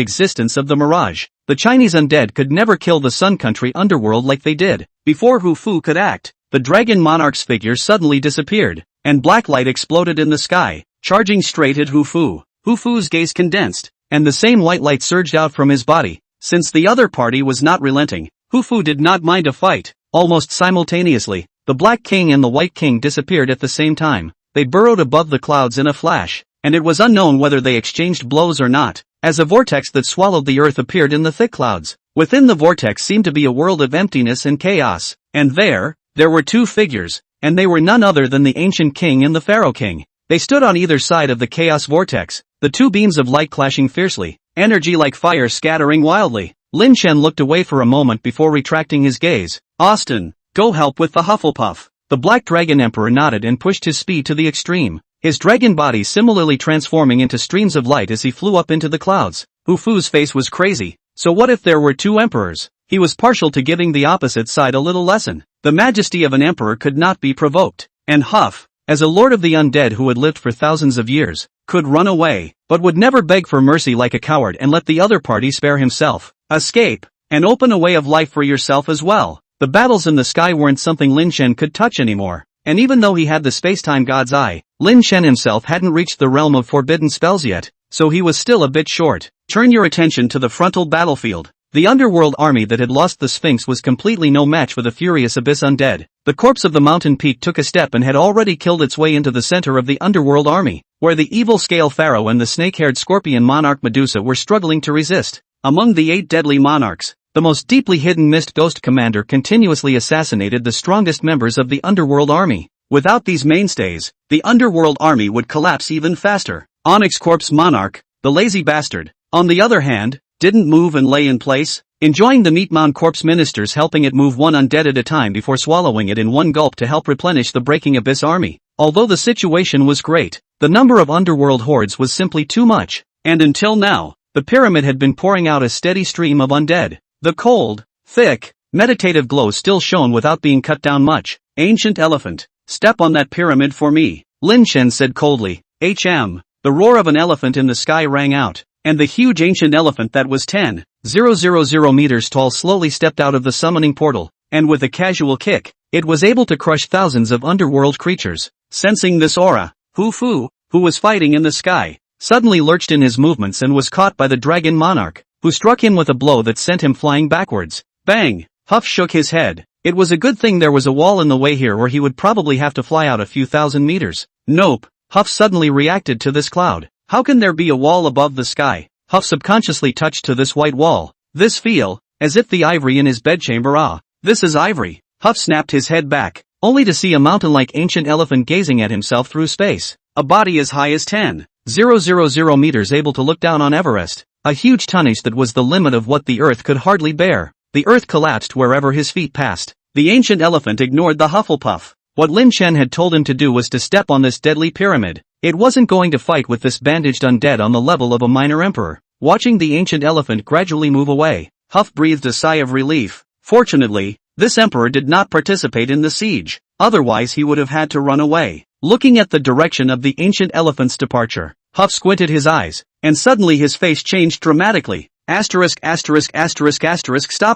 S1: existence of the Mirage, the Chinese undead could never kill the Sun Country underworld like they did. Before Hu Fu could act, the Dragon Monarch's figure suddenly disappeared, and black light exploded in the sky, charging straight at Hu Fu. Hu Fu's gaze condensed, and the same white light surged out from his body. Since the other party was not relenting, Hu Fu did not mind a fight. Almost simultaneously, the Black King and the White King disappeared at the same time. They burrowed above the clouds in a flash, and it was unknown whether they exchanged blows or not, as a vortex that swallowed the earth appeared in the thick clouds. Within the vortex seemed to be a world of emptiness and chaos, and there were two figures, and they were none other than the Ancient King and the Pharaoh King. They stood on either side of the chaos vortex, the two beams of light clashing fiercely, energy like fire scattering wildly. Lin Chen looked away for a moment before retracting his gaze. Austin, go help with the Hufflepuff. The Black Dragon Emperor nodded and pushed his speed to the extreme, his dragon body similarly transforming into streams of light as he flew up into the clouds. Hu Fu's face was crazy. So what if there were two emperors? He was partial to giving the opposite side a little lesson. The majesty of an emperor could not be provoked, and Huff, as a lord of the undead who had lived for thousands of years, could run away, but would never beg for mercy like a coward and let the other party spare himself. Escape, and open a way of life for yourself as well. The battles in the sky weren't something Lin Chen could touch anymore, and even though he had the space-time god's eye, Lin Chen himself hadn't reached the realm of forbidden spells yet, so he was still a bit short. Turn your attention to the frontal battlefield. The underworld army that had lost the Sphinx was completely no match for the furious Abyss undead. The corpse of the mountain peak took a step and had already killed its way into the center of the underworld army, where the evil scale pharaoh and the snake-haired scorpion monarch Medusa were struggling to resist. Among the 8 deadly monarchs, the most deeply hidden mist ghost commander continuously assassinated the strongest members of the underworld army. Without these mainstays, the underworld army would collapse even faster. Onyx Corpse Monarch, the lazy bastard, on the other hand, didn't move and lay in place, enjoying the Meatmound Corpse ministers helping it move one undead at a time before swallowing it in one gulp to help replenish the breaking Abyss army. Although the situation was great, the number of underworld hordes was simply too much, and until now, the pyramid had been pouring out a steady stream of undead. The cold, thick, meditative glow still shone without being cut down much. Ancient Elephant, step on that pyramid for me, Lin Chen said coldly. HM. The roar of an elephant in the sky rang out, and the huge ancient elephant that was 10,000 meters tall slowly stepped out of the summoning portal, and with a casual kick, it was able to crush thousands of underworld creatures. Sensing this aura, Hu Fu, who was fighting in the sky, suddenly lurched in his movements and was caught by the Dragon Monarch, who struck him with a blow that sent him flying backwards. Bang! Huff shook his head. It was a good thing there was a wall in the way here or he would probably have to fly out a few thousand meters. Nope. Huff suddenly reacted to this cloud. How can there be a wall above the sky? Huff subconsciously touched to this white wall. This feel, as if the ivory in his bedchamber. This is ivory. Huff snapped his head back, only to see a mountain-like ancient elephant gazing at himself through space. A body as high as 10,000 meters able to look down on Everest. A huge tonnage that was the limit of what the earth could hardly bear. The earth collapsed wherever his feet passed. The ancient elephant ignored the Hufflepuff. What Lin Chen had told him to do was to step on this deadly pyramid. It wasn't going to fight with this bandaged undead on the level of a minor emperor. Watching the ancient elephant gradually move away, Huff breathed a sigh of relief. Fortunately, this emperor did not participate in the siege. Otherwise he would have had to run away. Looking at the direction of the ancient elephant's departure, Huff squinted his eyes, and suddenly his face changed dramatically. Stop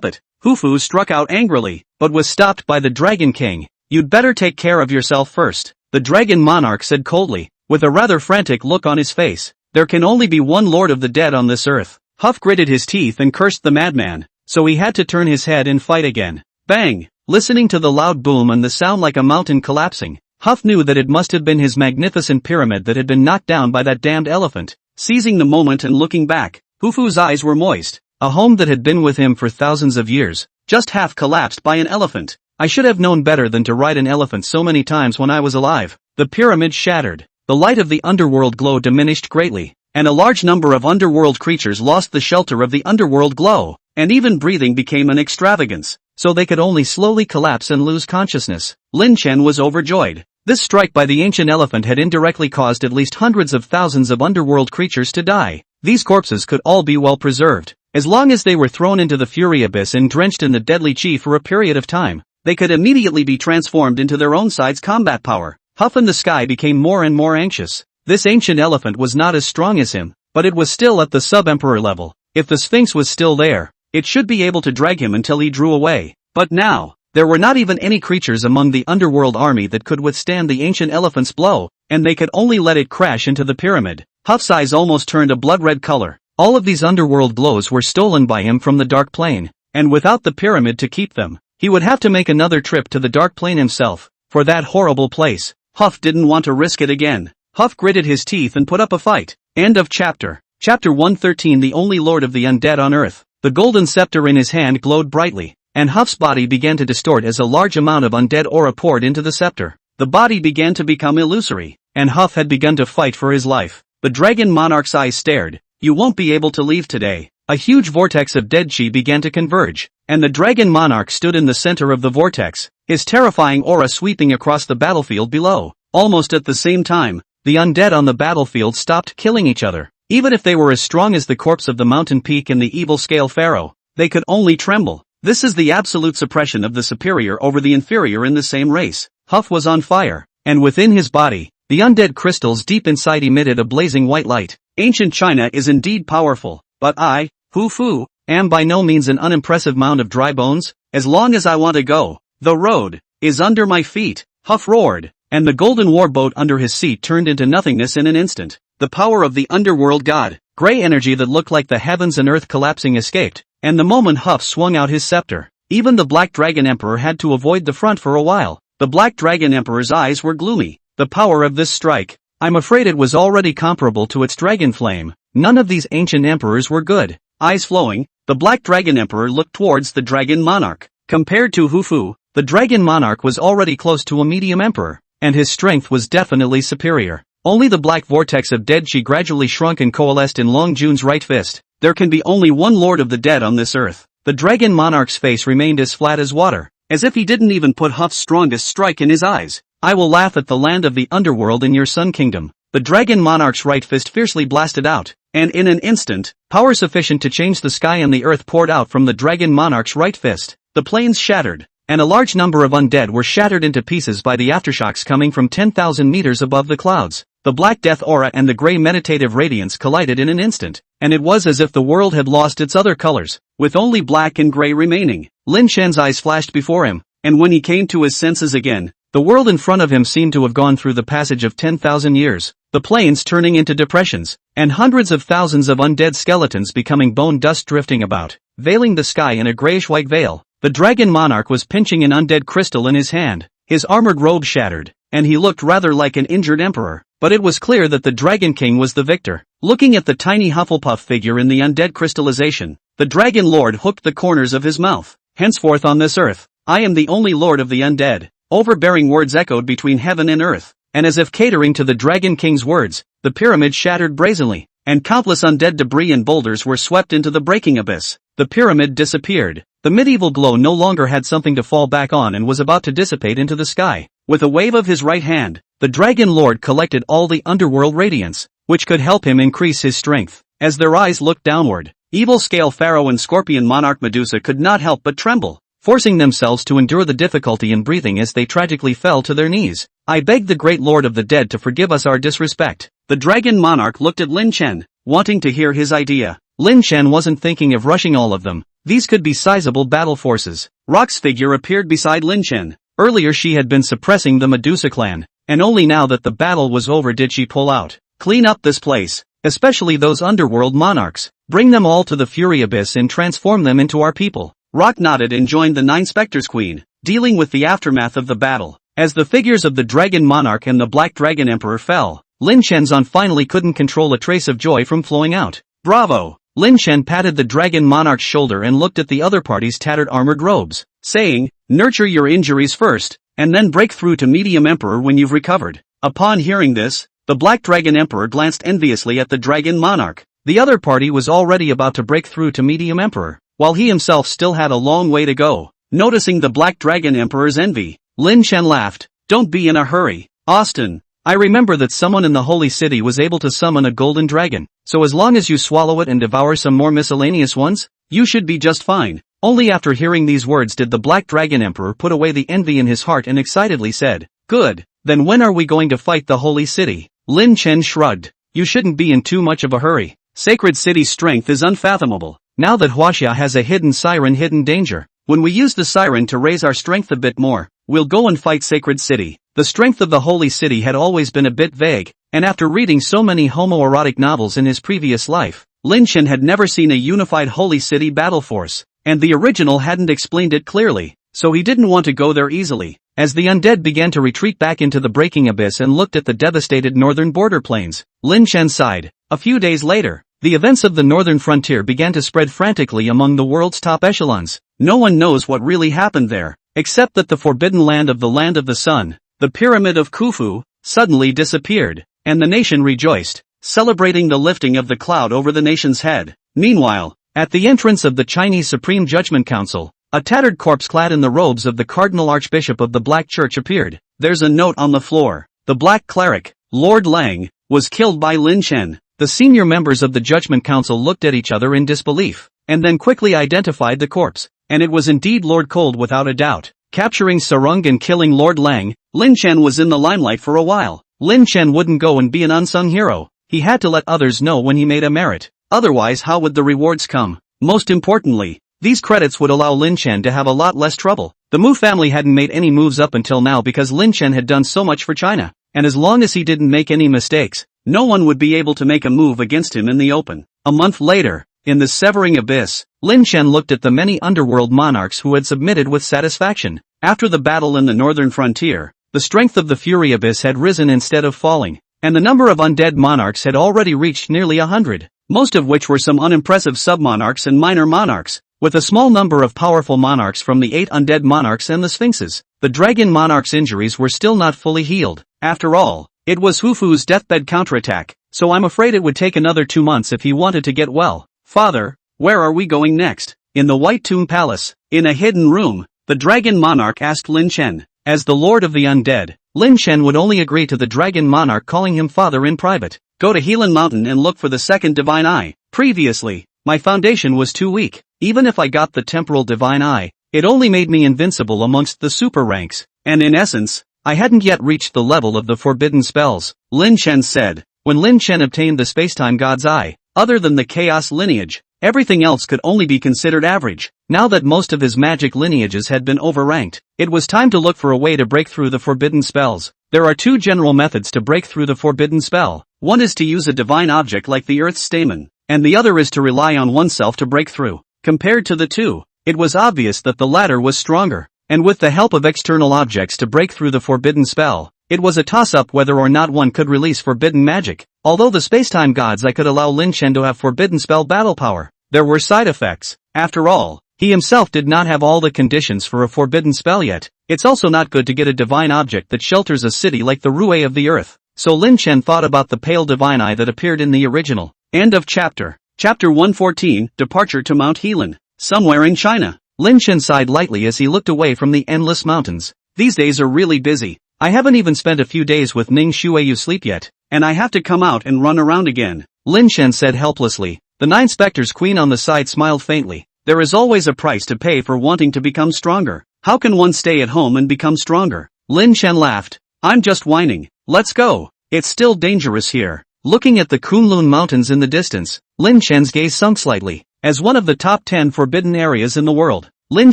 S1: it. Hu Fu struck out angrily, but was stopped by the Dragon King. You'd better take care of yourself first, the Dragon Monarch said coldly, with a rather frantic look on his face. There can only be one Lord of the Dead on this earth. Huff gritted his teeth and cursed the madman, so he had to turn his head and fight again. Bang! Listening to the loud boom and the sound like a mountain collapsing, Huff knew that it must have been his magnificent pyramid that had been knocked down by that damned elephant. Seizing the moment and looking back, Hu Fu's eyes were moist. A home that had been with him for thousands of years, just half collapsed by an elephant. I should have known better than to ride an elephant so many times when I was alive. The pyramid shattered. The light of the underworld glow diminished greatly, and a large number of underworld creatures lost the shelter of the underworld glow, and even breathing became an extravagance, so they could only slowly collapse and lose consciousness. Lin Chen was overjoyed. This strike by the ancient elephant had indirectly caused at least hundreds of thousands of underworld creatures to die. These corpses could all be well preserved. As long as they were thrown into the Fury Abyss and drenched in the deadly chi for a period of time, they could immediately be transformed into their own side's combat power. Huff in the sky became more and more anxious. This ancient elephant was not as strong as him, but it was still at the sub-emperor level. If the Sphinx was still there, it should be able to drag him until he drew away. But now, there were not even any creatures among the underworld army that could withstand the ancient elephant's blow, and they could only let it crash into the pyramid. Huff's eyes almost turned a blood-red color. All of these underworld blows were stolen by him from the Dark Plane, and without the pyramid to keep them, he would have to make another trip to the Dark Plane himself. For that horrible place, Huff didn't want to risk it again. Huff gritted his teeth and put up a fight. End of chapter. Chapter 113. The only lord of the undead on earth. The golden scepter in his hand glowed brightly, and Huff's body began to distort as a large amount of undead aura poured into the scepter. The body began to become illusory, and Huff had begun to fight for his life. The dragon monarch's eyes stared. You won't be able to leave today. A huge vortex of dead chi began to converge, and the dragon monarch stood in the center of the vortex, his terrifying aura sweeping across the battlefield below. Almost at the same time, the undead on the battlefield stopped killing each other. Even if they were as strong as the corpse of the mountain peak and the evil scale pharaoh, they could only tremble. This is the absolute suppression of the superior over the inferior in the same race. Huff was on fire, and within his body, the undead crystals deep inside emitted a blazing white light. Ancient China is indeed powerful, but I, Fu, am by no means an unimpressive mound of dry bones. As long as I want to go, the road is under my feet. Huff roared, and the golden war boat under his seat turned into nothingness in an instant. The power of the underworld god, gray energy that looked like the heavens and earth collapsing escaped, and the moment Huff swung out his scepter, even the Black Dragon Emperor had to avoid the front for a while. The Black Dragon Emperor's eyes were gloomy. The power of this strike, I'm afraid it was already comparable to its dragon flame. None of these ancient emperors were good. Eyes flowing, the Black Dragon Emperor looked towards the Dragon Monarch. Compared to Hufu, the Dragon Monarch was already close to a medium emperor, and his strength was definitely superior. Only the black vortex of dead chi gradually shrunk and coalesced in Long Jun's right fist. There can be only one Lord of the Dead on this earth. The Dragon Monarch's face remained as flat as water, as if he didn't even put Huff's strongest strike in his eyes. I will laugh at the land of the underworld in your Sun Kingdom. The Dragon Monarch's right fist fiercely blasted out, and in an instant, power sufficient to change the sky and the earth poured out from the Dragon Monarch's right fist. The plains shattered, and a large number of undead were shattered into pieces by the aftershocks coming from 10,000 meters above the clouds. The Black Death aura and the gray meditative radiance collided in an instant, and it was as if the world had lost its other colors, with only black and gray remaining. Lin Shen's eyes flashed before him, and when he came to his senses again, the world in front of him seemed to have gone through the passage of 10,000 years, the plains turning into depressions, and hundreds of thousands of undead skeletons becoming bone dust drifting about, veiling the sky in a grayish-white veil. The Dragon Monarch was pinching an undead crystal in his hand. His armored robe shattered, and he looked rather like an injured emperor, but it was clear that the Dragon King was the victor. Looking at the tiny Hufflepuff figure in the undead crystallization, the Dragon Lord hooked the corners of his mouth. Henceforth on this earth, I am the only Lord of the undead. Overbearing words echoed between heaven and earth, and as if catering to the Dragon King's words, the pyramid shattered brazenly, and countless undead debris and boulders were swept into the breaking abyss. The pyramid disappeared. The medieval glow no longer had something to fall back on and was about to dissipate into the sky. With a wave of his right hand, the Dragon Lord collected all the underworld radiance, which could help him increase his strength. As their eyes looked downward, Evil Scale Pharaoh and Scorpion Monarch Medusa could not help but tremble, forcing themselves to endure the difficulty in breathing as they tragically fell to their knees. I beg the great Lord of the Dead to forgive us our disrespect. The Dragon Monarch looked at Lin Chen, wanting to hear his idea. Lin Chen wasn't thinking of rushing all of them. These could be sizable battle forces. Rock's figure appeared beside Lin Chen. Earlier she had been suppressing the Medusa clan, and only now that the battle was over did she pull out. Clean up this place, especially those underworld monarchs. Bring them all to the Fury Abyss and transform them into our people. Rock nodded and joined the Nine Spectres Queen, dealing with the aftermath of the battle. As the figures of the Dragon Monarch and the Black Dragon Emperor fell, Lin Chen's finally couldn't control a trace of joy from flowing out. Bravo! Lin Chen patted the Dragon Monarch's shoulder and looked at the other party's tattered armored robes, saying, nurture your injuries first, and then break through to Medium Emperor when you've recovered. Upon hearing this, the Black Dragon Emperor glanced enviously at the Dragon Monarch. The other party was already about to break through to Medium Emperor, while he himself still had a long way to go. Noticing the Black Dragon Emperor's envy, Lin Chen laughed. Don't be in a hurry. Austin, I remember that someone in the holy city was able to summon a golden dragon, so as long as you swallow it and devour some more miscellaneous ones, you should be just fine. Only after hearing these words did the Black Dragon Emperor put away the envy in his heart and excitedly said, "Good, then when are we going to fight the holy city?" Lin Chen shrugged. "You shouldn't be in too much of a hurry. Sacred City's strength is unfathomable. Now that Huaxia has a hidden danger, when we use the siren to raise our strength a bit more, we'll go and fight Sacred City." The strength of the holy city had always been a bit vague, and after reading so many homoerotic novels in his previous life, Lin Chen had never seen a unified holy city battle force, and the original hadn't explained it clearly, so he didn't want to go there easily. As the undead began to retreat back into the breaking abyss and looked at the devastated northern border plains, Lin Chen sighed. A few days later, the events of the northern frontier began to spread frantically among the world's top echelons. No one knows what really happened there, except that the forbidden land of the sun, the pyramid of Khufu, suddenly disappeared, and the nation rejoiced, celebrating the lifting of the cloud over the nation's head. Meanwhile, at the entrance of the Chinese Supreme Judgment Council, a tattered corpse clad in the robes of the Cardinal Archbishop of the Black Church appeared. There's a note on the floor. The Black Cleric, Lord Lang, was killed by Lin Chen. The senior members of the Judgment Council looked at each other in disbelief, and then quickly identified the corpse, and it was indeed Lord Cold without a doubt. Capturing Sarung and killing Lord Lang, Lin Chen was in the limelight for a while. Lin Chen wouldn't go and be an unsung hero. He had to let others know when he made a merit. Otherwise, how would the rewards come? Most importantly, these credits would allow Lin Chen to have a lot less trouble. The Mu family hadn't made any moves up until now because Lin Chen had done so much for China, and as long as he didn't make any mistakes, no one would be able to make a move against him in the open. A month later, in the Severing Abyss, Lin Chen looked at the many underworld monarchs who had submitted with satisfaction. After the battle in the northern frontier, the strength of the Fury Abyss had risen instead of falling, and the number of undead monarchs had already reached nearly 100, most of which were some unimpressive sub-monarchs and minor monarchs, with a small number of powerful monarchs from the 8 undead monarchs and the sphinxes. The dragon monarch's injuries were still not fully healed. After all, it was Hufu's deathbed counterattack, so I'm afraid it would take another 2 months if he wanted to get well. "Father, where are we going next?" In the White Tomb Palace, in a hidden room, the dragon monarch asked Lin Chen. As the lord of the undead, Lin Chen would only agree to the dragon monarch calling him father in private. "Go to Helan Mountain and look for the second divine eye. Previously, my foundation was too weak. Even if I got the temporal divine eye, it only made me invincible amongst the super ranks, and in essence, I hadn't yet reached the level of the forbidden spells," Lin Chen said. When Lin Chen obtained the spacetime god's eye, other than the chaos lineage, everything else could only be considered average. Now that most of his magic lineages had been overranked, it was time to look for a way to break through the forbidden spells. There are 2 general methods to break through the forbidden spell. One is to use a divine object like the Earth's stamen, and the other is to rely on oneself to break through. Compared to the 2, it was obvious that the latter was stronger, and with the help of external objects to break through the forbidden spell, it was a toss-up whether or not one could release forbidden magic. Although the spacetime god's eye could allow Lin Chen to have forbidden spell battle power, there were side effects. After all, he himself did not have all the conditions for a forbidden spell yet. It's also not good to get a divine object that shelters a city like the Rue of the Earth. So Lin Chen thought about the pale divine eye that appeared in the original. End of chapter. Chapter 114, Departure to Mount Helan. Somewhere in China. Lin Chen sighed lightly as he looked away from the endless mountains. These days are really busy. I haven't even spent a few days with Ning Shueyu sleep yet, and I have to come out and run around again, Lin Chen said helplessly. The 9 specters queen on the side smiled faintly. There is always a price to pay for wanting to become stronger. How can one stay at home and become stronger? Lin Chen laughed. I'm just whining. Let's go. It's still dangerous here. Looking at the Kunlun Mountains in the distance, Lin Chen's gaze sunk slightly. As one of the top 10 forbidden areas in the world, Lin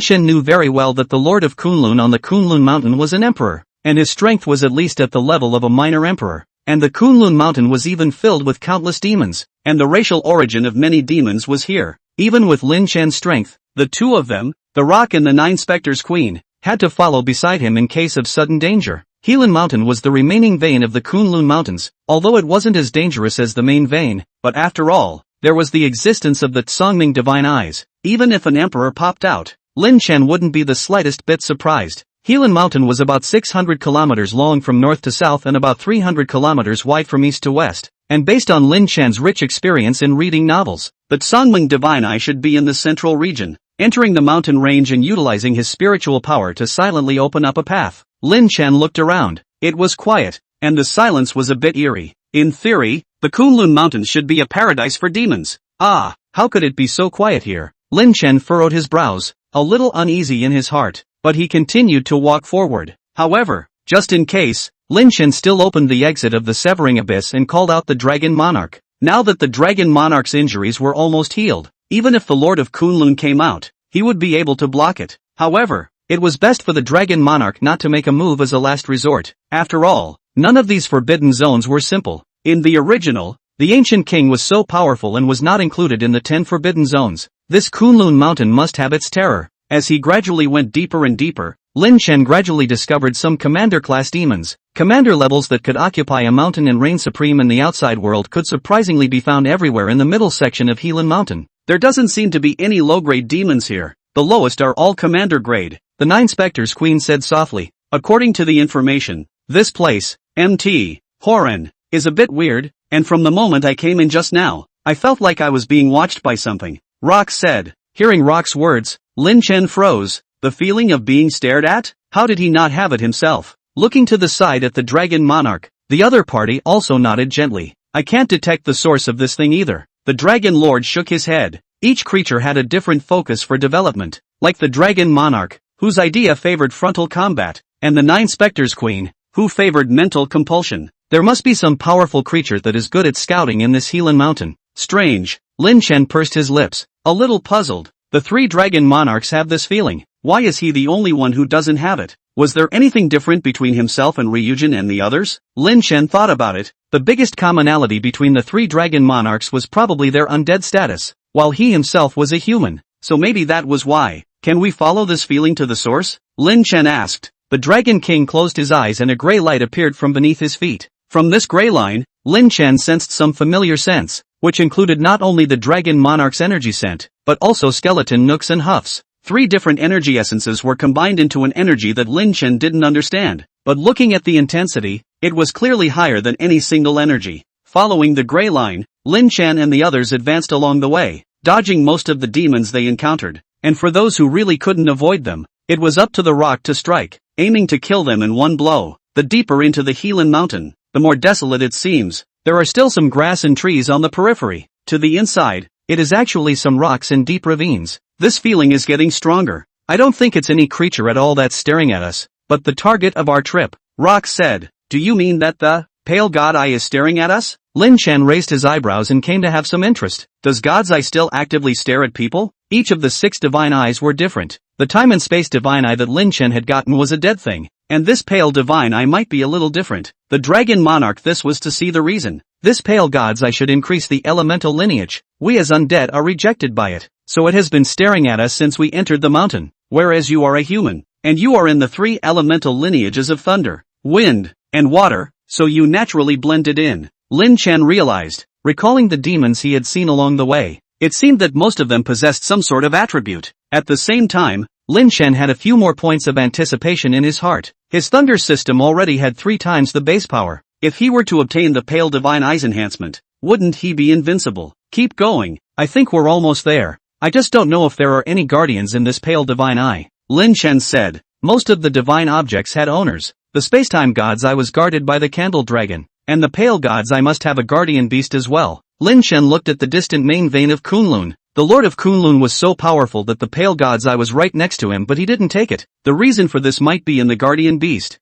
S1: Chen knew very well that the Lord of Kunlun on the Kunlun Mountain was an emperor, and his strength was at least at the level of a minor emperor. And the Kunlun Mountain was even filled with countless demons, and the racial origin of many demons was here. Even with Lin Chen's strength, the 2 of them, the Rock and the 9 Specters Queen, had to follow beside him in case of sudden danger. Helan Mountain was the remaining vein of the Kunlun Mountains, although it wasn't as dangerous as the main vein, but after all, there was the existence of the Tsongming Divine Eyes. Even if an emperor popped out, Lin Chen wouldn't be the slightest bit surprised. Helan Mountain was about 600 kilometers long from north to south and about 300 kilometers wide from east to west, and based on Lin Chen's rich experience in reading novels, the Tsongming Divine Eye should be in the central region. Entering the mountain range and utilizing his spiritual power to silently open up a path, Lin Chen looked around. It was quiet. and the silence was a bit eerie. In theory, the Kunlun Mountains should be a paradise for demons. Ah, how could it be so quiet here? Lin Chen furrowed his brows, a little uneasy in his heart, but he continued to walk forward. However, just in case, Lin Chen still opened the exit of the Severing Abyss and called out the Dragon Monarch. Now that the Dragon Monarch's injuries were almost healed, even if the Lord of Kunlun came out, he would be able to block it. However, it was best for the Dragon Monarch not to make a move as a last resort. After all, none of these forbidden zones were simple. In the original, the ancient king was so powerful and was not included in the 10 forbidden zones. This Kunlun mountain must have its terror. As he gradually went deeper and deeper, Lin Chen gradually discovered some commander-class demons. Commander levels that could occupy a mountain and reign supreme in the outside world could surprisingly be found everywhere in the middle section of Helan Mountain. There doesn't seem to be any low-grade demons here. The lowest are all commander grade, the 9 Spectres Queen said softly. According to the information, this place, MT, Horan, is a bit weird, and from the moment I came in just now, I felt like I was being watched by something, Rock said. Hearing Rock's words, Lin Chen froze. The feeling of being stared at? How did he not have it himself? Looking to the side at the Dragon Monarch, the other party also nodded gently. I can't detect the source of this thing either. The Dragon Lord shook his head. Each creature had a different focus for development, like the Dragon Monarch, whose idea favored frontal combat, and the 9 Spectres Queen, who favored mental compulsion. There must be some powerful creature that is good at scouting in this Helan Mountain. Strange. Lin Chen pursed his lips, a little puzzled. The 3 Dragon Monarchs have this feeling. Why is he the only one who doesn't have it? Was there anything different between himself and Ryujin and the others? Lin Chen thought about it. The biggest commonality between the 3 Dragon Monarchs was probably their undead status, while he himself was a human. So maybe that was why. Can we follow this feeling to the source? Lin Chen asked. The Dragon King closed his eyes and a gray light appeared from beneath his feet. From this gray line, Lin Chen sensed some familiar scents, which included not only the Dragon Monarch's energy scent, but also skeleton nooks and huffs. 3 different energy essences were combined into an energy that Lin Chen didn't understand, but looking at the intensity, it was clearly higher than any single energy. Following the gray line, Lin Chen and the others advanced along the way, dodging most of the demons they encountered, and for those who really couldn't avoid them, it was up to the rock to strike, aiming to kill them in one blow. The deeper into the Helan Mountain, the more desolate it seems. There are still some grass and trees on the periphery. To the inside, it is actually some rocks and deep ravines. This feeling is getting stronger. I don't think it's any creature at all that's staring at us, but the target of our trip, Rock said. Do you mean that the pale god eye is staring at us? Lin Chen raised his eyebrows and came to have some interest. Does God's eye still actively stare at people? Each of the 6 divine eyes were different. The time and space divine eye that Lin Chen had gotten was a dead thing, and this pale divine eye might be a little different. The Dragon Monarch, this was to see the reason. This pale god's eye should increase the elemental lineage. We as undead are rejected by it, so it has been staring at us since we entered the mountain, whereas you are a human, and you are in the 3 elemental lineages of thunder, wind, and water, so you naturally blended in. Lin Chen realized, recalling the demons he had seen along the way. It seemed that most of them possessed some sort of attribute. At the same time, Lin Chen had a few more points of anticipation in his heart. His thunder system already had 3 times the base power. If he were to obtain the Pale Divine Eyes enhancement, wouldn't he be invincible? Keep going. I think we're almost there. I just don't know if there are any guardians in this Pale Divine Eye. Lin Chen said. Most of the divine objects had owners. The Spacetime God's Eye was guarded by the Candle Dragon, and the Pale God's Eye must have a guardian beast as well. Lin Chen looked at the distant main vein of Kunlun. The Lord of Kunlun was so powerful that the Pale God's Eye was right next to him, but he didn't take it. The reason for this might be in the guardian beast.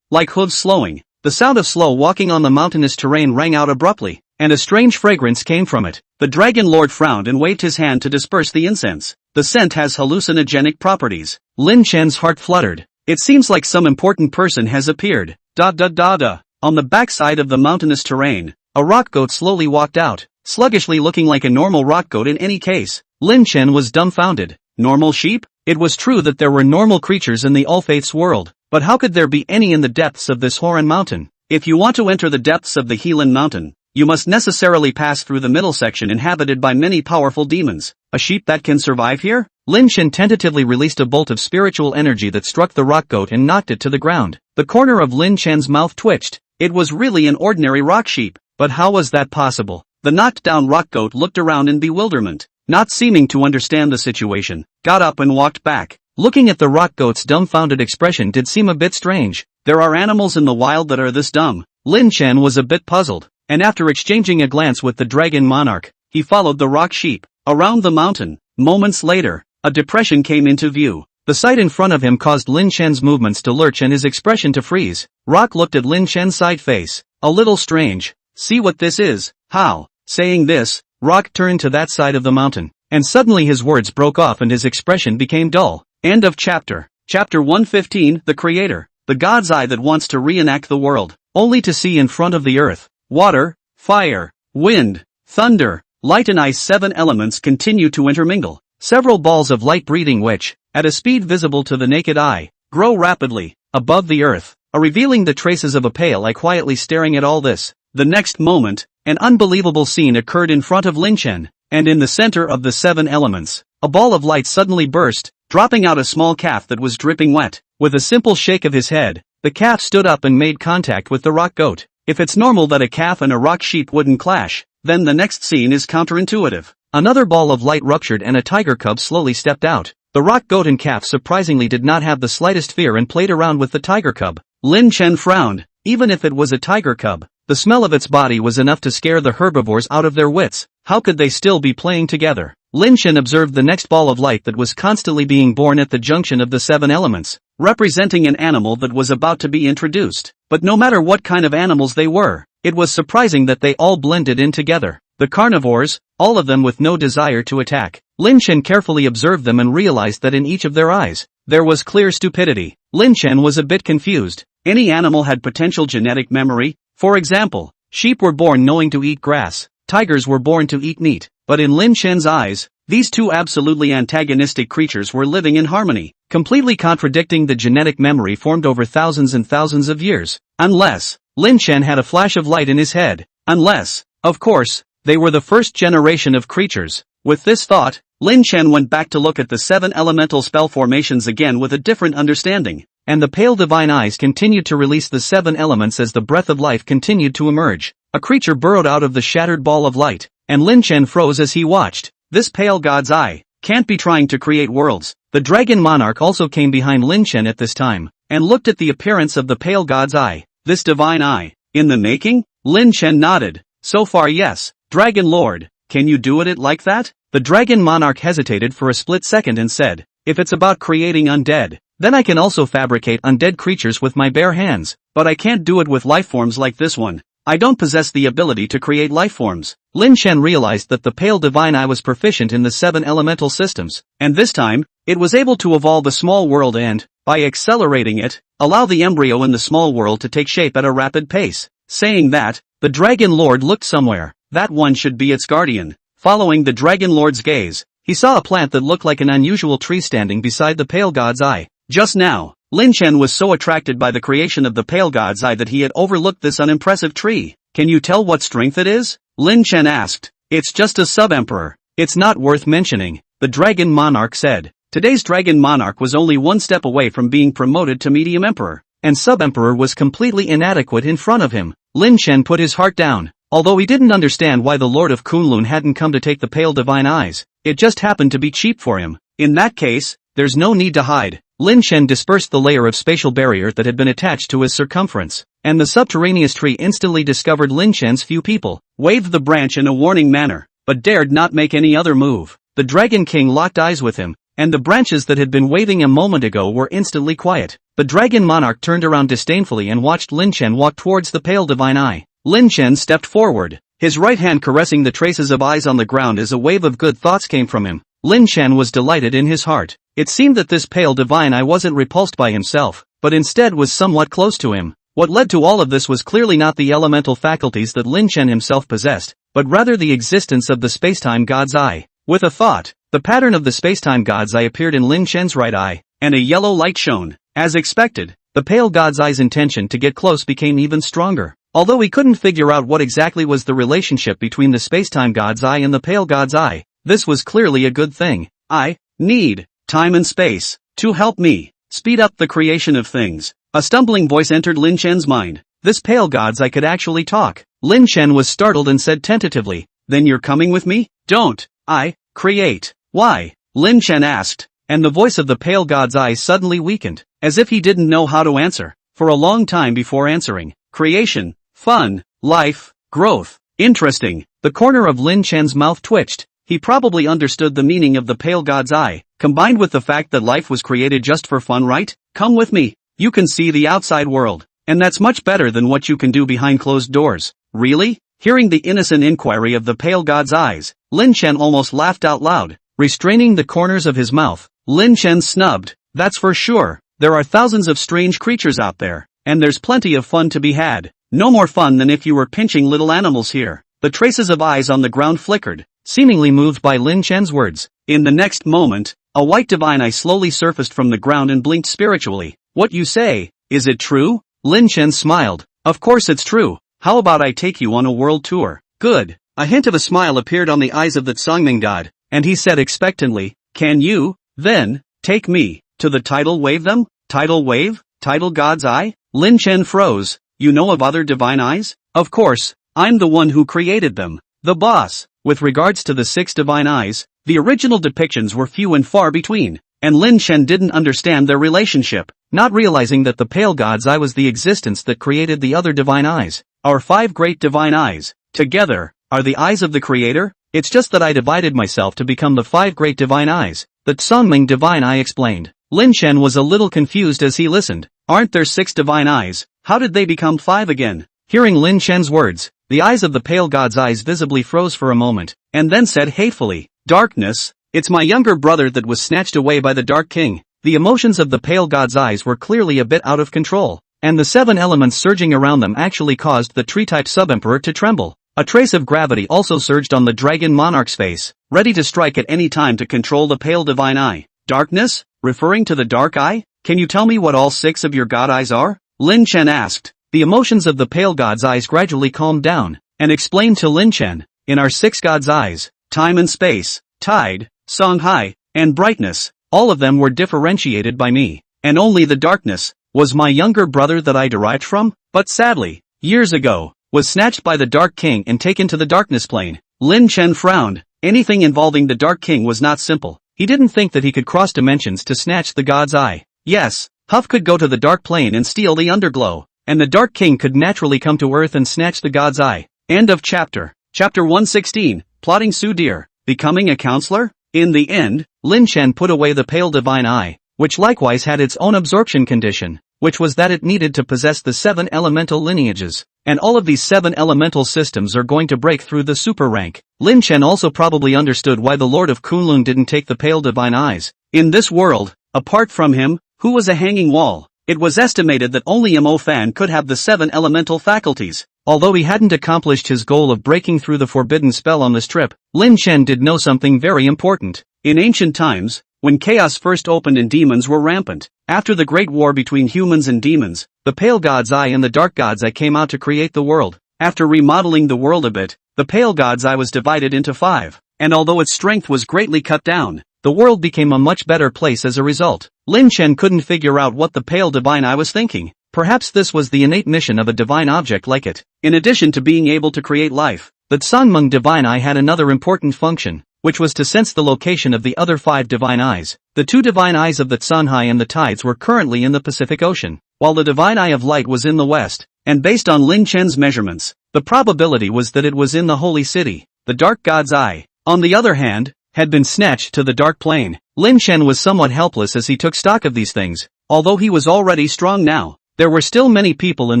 S1: Like hooves slowing. The sound of slow walking on the mountainous terrain rang out abruptly, and a strange fragrance came from it. The Dragon Lord frowned and waved his hand to disperse the incense. The scent has hallucinogenic properties. Lin Chen's heart fluttered. It seems like some important person has appeared. On the backside of the mountainous terrain, a rock goat slowly walked out, sluggishly looking like a normal rock goat in any case. Lin Chen was dumbfounded. Normal sheep? It was true that there were normal creatures in the All-Faith's world, but how could there be any in the depths of this Horan mountain? If you want to enter the depths of the Helan mountain, you must necessarily pass through the middle section inhabited by many powerful demons. A sheep that can survive here? Lin Chen tentatively released a bolt of spiritual energy that struck the rock goat and knocked it to the ground. The corner of Lin Chen's mouth twitched. It was really an ordinary rock sheep, but how was that possible? The knocked-down rock goat looked around in bewilderment, not seeming to understand the situation, got up and walked back. Looking at the rock goat's dumbfounded expression did seem a bit strange. There are animals in the wild that are this dumb. Lin Chen was a bit puzzled, and after exchanging a glance with the dragon monarch, he followed the rock sheep around the mountain. Moments later, a depression came into view. The sight in front of him caused Lin Chen's movements to lurch and his expression to freeze. Rock looked at Lin Chen's side face. A little strange. See what this is? How? Saying this, Rock turned to that side of the mountain, and suddenly his words broke off and his expression became dull. End of chapter. Chapter 115, The Creator. The God's Eye that wants to reenact the world, only to see in front of the earth, water, fire, wind, thunder, light and ice. 7 elements continue to intermingle. Several balls of light breathing which, at a speed visible to the naked eye, grow rapidly, above the earth, revealing the traces of a pale eye quietly staring at all this. The next moment, an unbelievable scene occurred in front of Lin Chen, and in the center of the 7 elements, a ball of light suddenly burst, dropping out a small calf that was dripping wet. With a simple shake of his head, the calf stood up and made contact with the rock goat. If it's normal that a calf and a rock sheep wouldn't clash, then the next scene is counterintuitive. Another ball of light ruptured and a tiger cub slowly stepped out. The rock goat and calf surprisingly did not have the slightest fear and played around with the tiger cub. Lin Chen frowned. Even if it was a tiger cub, the smell of its body was enough to scare the herbivores out of their wits. How could they still be playing together? Lin Chen observed the next ball of light that was constantly being born at the junction of the 7 elements, representing an animal that was about to be introduced. But no matter what kind of animals they were, it was surprising that they all blended in together. The carnivores, all of them with no desire to attack. Lin Chen carefully observed them and realized that in each of their eyes, there was clear stupidity. Lin Chen was a bit confused. Any animal had potential genetic memory. For example, sheep were born knowing to eat grass, tigers were born to eat meat. But in Lin Chen's eyes, these two absolutely antagonistic creatures were living in harmony, completely contradicting the genetic memory formed over thousands and thousands of years. Unless, Lin Chen had a flash of light in his head. Unless, of course, they were the first generation of creatures. With this thought, Lin Chen went back to look at the 7 elemental spell formations again with a different understanding. And the pale divine eyes continued to release the 7 elements as the breath of life continued to emerge. A creature burrowed out of the shattered ball of light, and Lin Chen froze as he watched. This pale God's Eye can't be trying to create worlds. The dragon monarch also came behind Lin Chen at this time, and looked at the appearance of the pale God's Eye. This divine eye, in the making? Lin Chen nodded. So far yes, Dragon Lord, can you do it like that? The dragon monarch hesitated for a split second and said, if it's about creating undead, then I can also fabricate undead creatures with my bare hands, but I can't do it with lifeforms like this one. I don't possess the ability to create lifeforms. Lin Chen realized that the pale divine eye was proficient in the 7 elemental systems, and this time, it was able to evolve a small world and, by accelerating it, allow the embryo in the small world to take shape at a rapid pace. Saying that, the Dragon Lord looked somewhere. That one should be its guardian. Following the Dragon Lord's gaze, he saw a plant that looked like an unusual tree standing beside the pale God's Eye. Just now, Lin Chen was so attracted by the creation of the pale God's Eye that he had overlooked this unimpressive tree. Can you tell what strength it is? Lin Chen asked. It's just a sub-emperor. It's not worth mentioning, the dragon monarch said. Today's dragon monarch was only one step away from being promoted to medium emperor, and sub-emperor was completely inadequate in front of him. Lin Chen put his heart down. Although he didn't understand why the Lord of Kunlun hadn't come to take the pale divine eyes, it just happened to be cheap for him. In that case, there's no need to hide. Lin Chen dispersed the layer of spatial barrier that had been attached to his circumference, and the subterraneous tree instantly discovered Lin Chen's few people, waved the branch in a warning manner, but dared not make any other move. The Dragon King locked eyes with him, and the branches that had been waving a moment ago were instantly quiet. The Dragon Monarch turned around disdainfully and watched Lin Chen walk towards the pale divine eye. Lin Chen stepped forward, his right hand caressing the traces of eyes on the ground as a wave of good thoughts came from him. Lin Chen was delighted in his heart. It seemed that this pale divine eye wasn't repulsed by himself, but instead was somewhat close to him. What led to all of this was clearly not the elemental faculties that Lin Chen himself possessed, but rather the existence of the spacetime God's Eye. With a thought, the pattern of the spacetime God's Eye appeared in Lin Chen's right eye, and a yellow light shone. As expected, the pale God's Eye's intention to get close became even stronger. Although he couldn't figure out what exactly was the relationship between the spacetime God's Eye and the pale God's Eye, this was clearly a good thing. I need time and space to help me speed up the creation of things. A stumbling voice entered Lin Chen's mind. This pale God's Eye could actually talk. Lin Chen was startled and said tentatively, "Then you're coming with me?" "Don't I create?" "Why?" Lin Chen asked, and the voice of the pale God's Eye suddenly weakened, as if he didn't know how to answer. for a long time before answering. Creation, fun, life, growth, interesting. The corner of Lin Chen's mouth twitched. He probably understood the meaning of the pale god's eye, combined with the fact that life was created just for fun, right? Come with me. You can see the outside world, and that's much better than what you can do behind closed doors. Really? Hearing the innocent inquiry of the pale god's eyes, Lin Chen almost laughed out loud. Restraining the corners of his mouth, Lin Chen snubbed. That's for sure. There are thousands of strange creatures out there, and there's plenty of fun to be had. No more fun than if you were pinching little animals here. The traces of eyes on the ground flickered, seemingly moved by Lin Chen's words. In the next moment, a white divine eye slowly surfaced from the ground and blinked spiritually. What you say, is it true? Lin Chen smiled. Of course it's true. How about I take you on a world tour? Good. A hint of a smile appeared on the eyes of the Tsangming god, and he said expectantly, can you, then, take me, to the tidal wave them? Tidal wave? Tidal god's eye? Lin Chen froze. You know of other divine eyes? Of course, I'm the one who created them. The boss. With regards to the 6 divine eyes, the original depictions were few and far between, and Lin Chen didn't understand their relationship, not realizing that the pale god's eye was the existence that created the other divine eyes. Our 5 great divine eyes, together, are the eyes of the creator? It's just that I divided myself to become the 5 great divine eyes, the Tsangming divine eye explained. Lin Chen was a little confused as he listened. Aren't there 6 divine eyes? How did they become 5 again? Hearing Lin Chen's words, the eyes of the pale god's eyes visibly froze for a moment, and then said hatefully, darkness, it's my younger brother that was snatched away by the Dark King. The emotions of the pale god's eyes were clearly a bit out of control, and the 7 elements surging around them actually caused the tree-type sub-emperor to tremble. A trace of gravity also surged on the dragon monarch's face, ready to strike at any time to control the pale divine eye. Darkness? Referring to the dark eye? Can you tell me what all 6 of your god eyes are? Lin Chen asked. The emotions of the pale god's eyes gradually calmed down, and explained to Lin Chen, in our 6 god's eyes, time and space, tide, Songhai, and brightness, all of them were differentiated by me, and only the darkness, was my younger brother that I derived from, but sadly, years ago, was snatched by the Dark King and taken to the darkness plane. Lin Chen frowned. Anything involving the Dark King was not simple. He didn't think that he could cross dimensions to snatch the god's eye. Yes, Huff could go to the dark plane and steal the underglow, and the Dark King could naturally come to Earth and snatch the god's eye. End of chapter. Chapter 116, Plotting Su Deer, Becoming a Counselor? In the end, Lin Chen put away the pale divine eye, which likewise had its own absorption condition, which was that it needed to possess the 7 elemental lineages, and all of these 7 elemental systems are going to break through the super rank. Lin Chen also probably understood why the Lord of Kunlun didn't take the pale divine eyes. In this world, apart from him, who was a hanging wall, it was estimated that only Mo Fan could have the 7 elemental faculties. Although he hadn't accomplished his goal of breaking through the forbidden spell on this trip, Lin Chen did know something very important. In ancient times, when chaos first opened and demons were rampant, after the great war between humans and demons, the pale god's eye and the dark god's eye came out to create the world. After remodeling the world a bit, the pale god's eye was divided into 5, and although its strength was greatly cut down, the world became a much better place as a result. Lin Chen couldn't figure out what the pale divine eye was thinking. Perhaps this was the innate mission of a divine object like it. In addition to being able to create life, the Tsangmeng divine eye had another important function, which was to sense the location of the other 5 divine eyes. The 2 divine eyes of the Tsanhai and the tides were currently in the Pacific Ocean, while the divine eye of light was in the west, and based on Lin Chen's measurements, the probability was that it was in the holy city. The dark god's eye, on the other hand, had been snatched to the dark plane. Lin Chen was somewhat helpless as he took stock of these things. Although he was already strong now, there were still many people in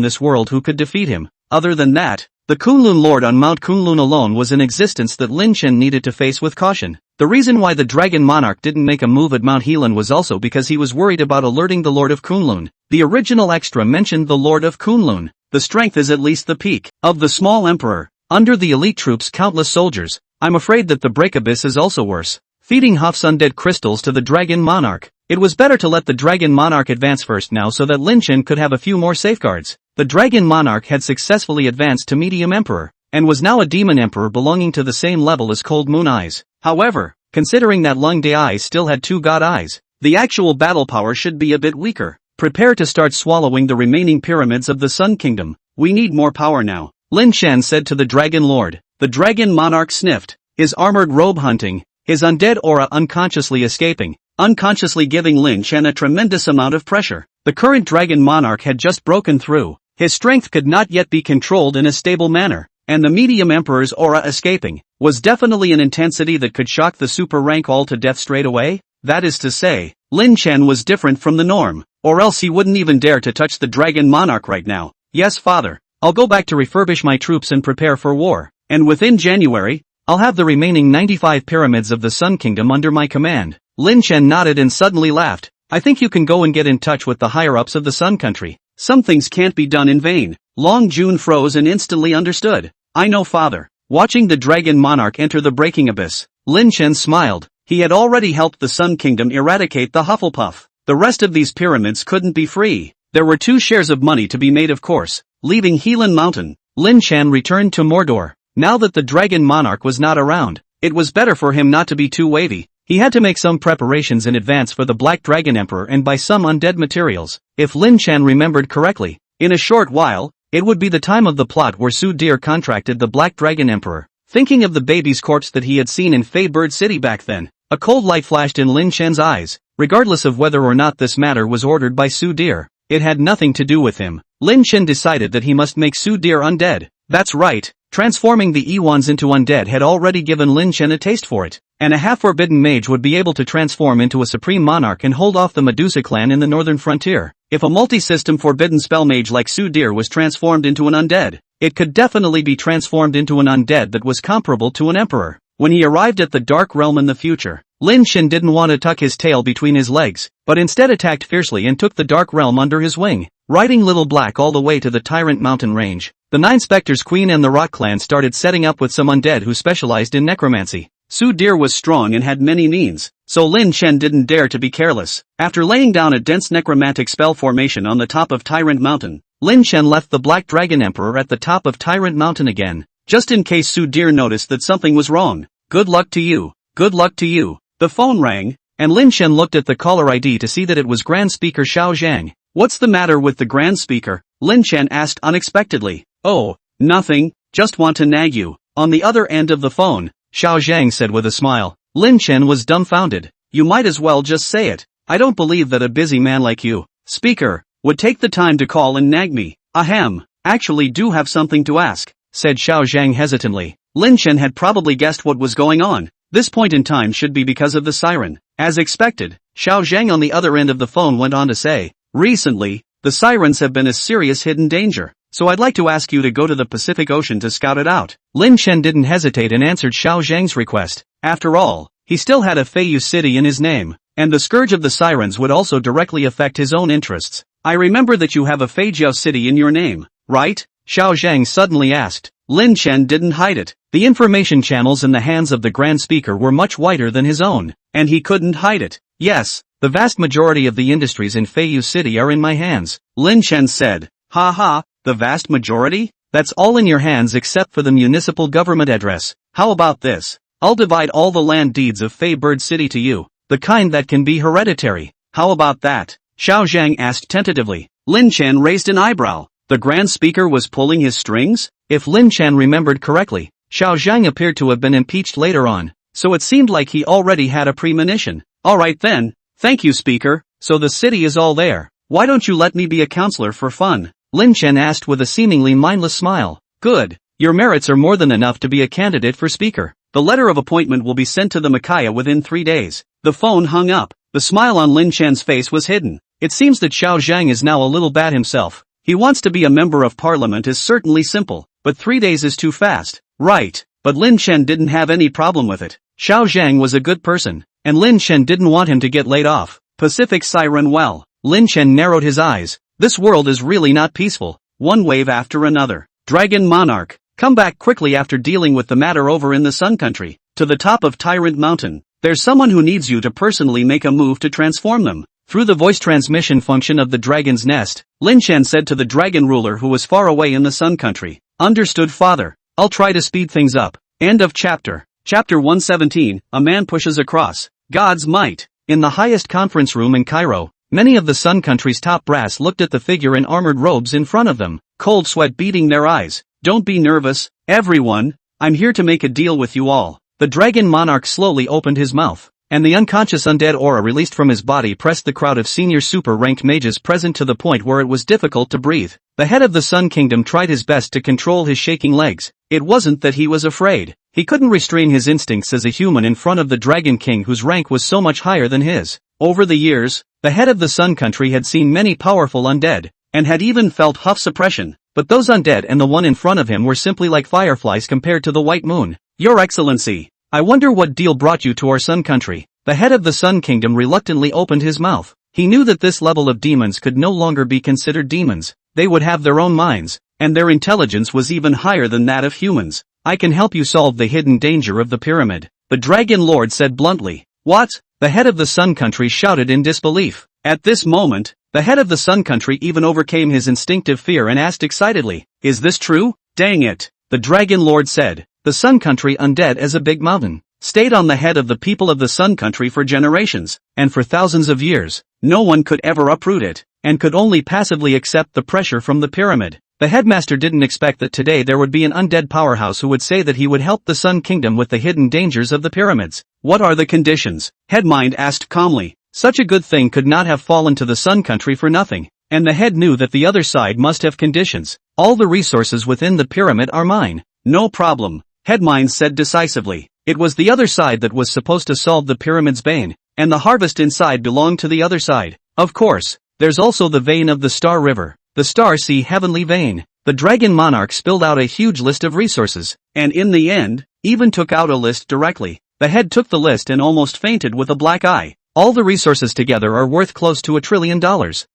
S1: this world who could defeat him. Other than that, the Kunlun Lord on Mount Kunlun alone was an existence that Lin Chen needed to face with caution. The reason why the Dragon Monarch didn't make a move at Mount Helan was also because he was worried about alerting the Lord of Kunlun. The original extra mentioned the Lord of Kunlun. The strength is at least the peak of the small emperor. Under the elite troops countless soldiers. I'm afraid that the Break Abyss is also worse. Feeding Huff's undead crystals to the Dragon Monarch. It was better to let the Dragon Monarch advance first now so that Lin Chen could have a few more safeguards. The Dragon Monarch had successfully advanced to Medium Emperor, and was now a Demon Emperor belonging to the same level as Cold Moon Eyes. However, considering that Lung De Eyes still had 2 God Eyes, the actual battle power should be a bit weaker. Prepare to start swallowing the remaining pyramids of the Sun Kingdom. We need more power now, Lin Chen said to the Dragon Lord. The Dragon Monarch sniffed, his armored robe hunting, his undead aura unconsciously escaping, unconsciously giving Lin Chen a tremendous amount of pressure. The current dragon monarch had just broken through. His strength could not yet be controlled in a stable manner, and the medium emperor's aura escaping was definitely an intensity that could shock the super rank all to death straight away. That is to say, Lin Chen was different from the norm, or else he wouldn't even dare to touch the dragon monarch right now. Yes, father, I'll go back to refurbish my troops and prepare for war, and within January, I'll have the remaining 95 pyramids of the Sun Kingdom under my command. Lin Chen nodded and suddenly laughed. I think you can go and get in touch with the higher-ups of the Sun Country. Some things can't be done in vain. Long Jun froze and instantly understood. I know, father. Watching the dragon monarch enter the breaking abyss, Lin Chen smiled. He had already helped the Sun Kingdom eradicate the Hufflepuff. The rest of these pyramids couldn't be free. There were 2 shares of money to be made, of course. Leaving Helan Mountain, Lin Chen returned to Mordor. Now that the dragon monarch was not around, it was better for him not to be too wavy. He had to make some preparations in advance for the Black Dragon Emperor and buy some undead materials. If Lin Chen remembered correctly, in a short while, it would be the time of the plot where Su Deer contracted the Black Dragon Emperor. Thinking of the baby's corpse that he had seen in Fey Bird City back then, a cold light flashed in Lin Chen's eyes. Regardless of whether or not this matter was ordered by Su Deer, it had nothing to do with him. Lin Chen decided that he must make Su Deer undead. That's right, transforming the Ewans into undead had already given Lin Chen a taste for it, and a half-forbidden mage would be able to transform into a supreme monarch and hold off the Medusa clan in the northern frontier. If a multi-system forbidden spell mage like Su Deer was transformed into an undead, it could definitely be transformed into an undead that was comparable to an emperor. When he arrived at the Dark Realm in the future, Lin Chen didn't want to tuck his tail between his legs, but instead attacked fiercely and took the Dark Realm under his wing, riding Little Black all the way to the Tyrant Mountain range. The 9 Spectres Queen and the Rot Clan started setting up with some undead who specialized in necromancy. Su Deer was strong and had many means, so Lin Chen didn't dare to be careless. After laying down a dense necromantic spell formation on the top of Tyrant Mountain, Lin Chen left the Black Dragon Emperor at the top of Tyrant Mountain again, just in case Su Deer noticed that something was wrong. Good luck to you. Good luck to you. The phone rang, and Lin Chen looked at the caller ID to see that it was Grand Speaker Xiao Zhang. What's the matter with the Grand Speaker? Lin Chen asked unexpectedly. Oh, nothing, just want to nag you. On the other end of the phone, Xiao Zhang said with a smile. Lin Chen was dumbfounded. You might as well just say it. I don't believe that a busy man like you, Speaker, would take the time to call and nag me. Ahem, actually do have something to ask, said Xiao Zhang hesitantly. Lin Chen had probably guessed what was going on. This point in time should be because of the siren. As expected, Xiao Zhang on the other end of the phone went on to say, recently, the sirens have been a serious hidden danger, so I'd like to ask you to go to the Pacific Ocean to scout it out. Lin Chen didn't hesitate and answered Xiao Zhang's request. After all, he still had a Feiyu city in his name, and the scourge of the sirens would also directly affect his own interests. I remember that you have a Feijiao city in your name, right? Xiao Zhang suddenly asked. Lin Chen didn't hide it. The information channels in the hands of the Grand Speaker were much wider than his own, and he couldn't hide it. Yes, the vast majority of the industries in Feiyu City are in my hands, Lin Chen said. Ha ha, the vast majority? That's all in your hands except for the municipal government address. How about this? I'll divide all the land deeds of Fei Bird City to you, the kind that can be hereditary. How about that? Xiao Zhang asked tentatively. Lin Chen raised an eyebrow. The Grand Speaker was pulling his strings? If Lin Chen remembered correctly, Xiao Zhang appeared to have been impeached later on, so it seemed like he already had a premonition. Alright then, thank you Speaker, so the city is all there. Why don't you let me be a counselor for fun? Lin Chen asked with a seemingly mindless smile. Good, your merits are more than enough to be a candidate for Speaker. The letter of appointment will be sent to the Makaya within 3 days. The phone hung up. The smile on Lin Chen's face was hidden. It seems that Xiao Zhang is now a little bad himself. He wants to be a member of parliament is certainly simple, but 3 days is too fast. Right, but Lin Chen didn't have any problem with it. Xiao Zhang was a good person, and Lin Chen didn't want him to get laid off. Pacific Siren well. Lin Chen narrowed his eyes. This world is really not peaceful. One wave after another. Dragon Monarch, come back quickly after dealing with the matter over in the Sun Country, to the top of Tyrant Mountain. There's someone who needs you to personally make a move to transform them. Through the voice transmission function of the Dragon's Nest, Lin Chen said to the dragon ruler who was far away in the Sun Country. Understood father. I'll try to speed things up. End of chapter. Chapter 117, A Man Pushes Across. God's Might. In the highest conference room in Cairo, many of the Sun Country's top brass looked at the figure in armored robes in front of them, cold sweat beading their eyes. Don't be nervous, everyone. I'm here to make a deal with you all. The Dragon Monarch slowly opened his mouth. and the unconscious undead aura released from his body pressed the crowd of senior super-ranked mages present to the point where it was difficult to breathe. The head of the Sun Kingdom tried his best to control his shaking legs. It wasn't that he was afraid. He couldn't restrain his instincts as a human in front of the Dragon King whose rank was so much higher than his. Over the years, the head of the Sun Country had seen many powerful undead, and had even felt huff suppression. But those undead and the one in front of him were simply like fireflies compared to the White Moon. Your Excellency, I wonder what deal brought you to our Sun Country. The head of the Sun Kingdom reluctantly opened his mouth. He knew that this level of demons could no longer be considered demons. They would have their own minds, and their intelligence was even higher than that of humans. I can help you solve the hidden danger of the pyramid, the Dragon Lord said bluntly. What? The head of the Sun Country shouted in disbelief. At this moment, the head of the Sun Country even overcame his instinctive fear and asked excitedly, Is this true? Dang it, the Dragon Lord said. The Sun Country, undead as a big mountain, stayed on the head of the people of the Sun Country for generations, and for thousands of years. No one could ever uproot it, and could only passively accept the pressure from the pyramid. The headmaster didn't expect that today there would be an undead powerhouse who would say that he would help the Sun Kingdom with the hidden dangers of the pyramids. What are the conditions? Headmind asked calmly. Such a good thing could not have fallen to the Sun Country for nothing, and the head knew that the other side must have conditions. All the resources within the pyramid are mine. No problem, Headmind said decisively. It was the other side that was supposed to solve the pyramid's bane, and the harvest inside belonged to the other side. Of course, there's also the vein of the Star River, the Star Sea Heavenly Vein. The Dragon Monarch spilled out a huge list of resources, and in the end, even took out a list directly. The head took the list and almost fainted with a black eye. All the resources together are worth close to $1 trillion.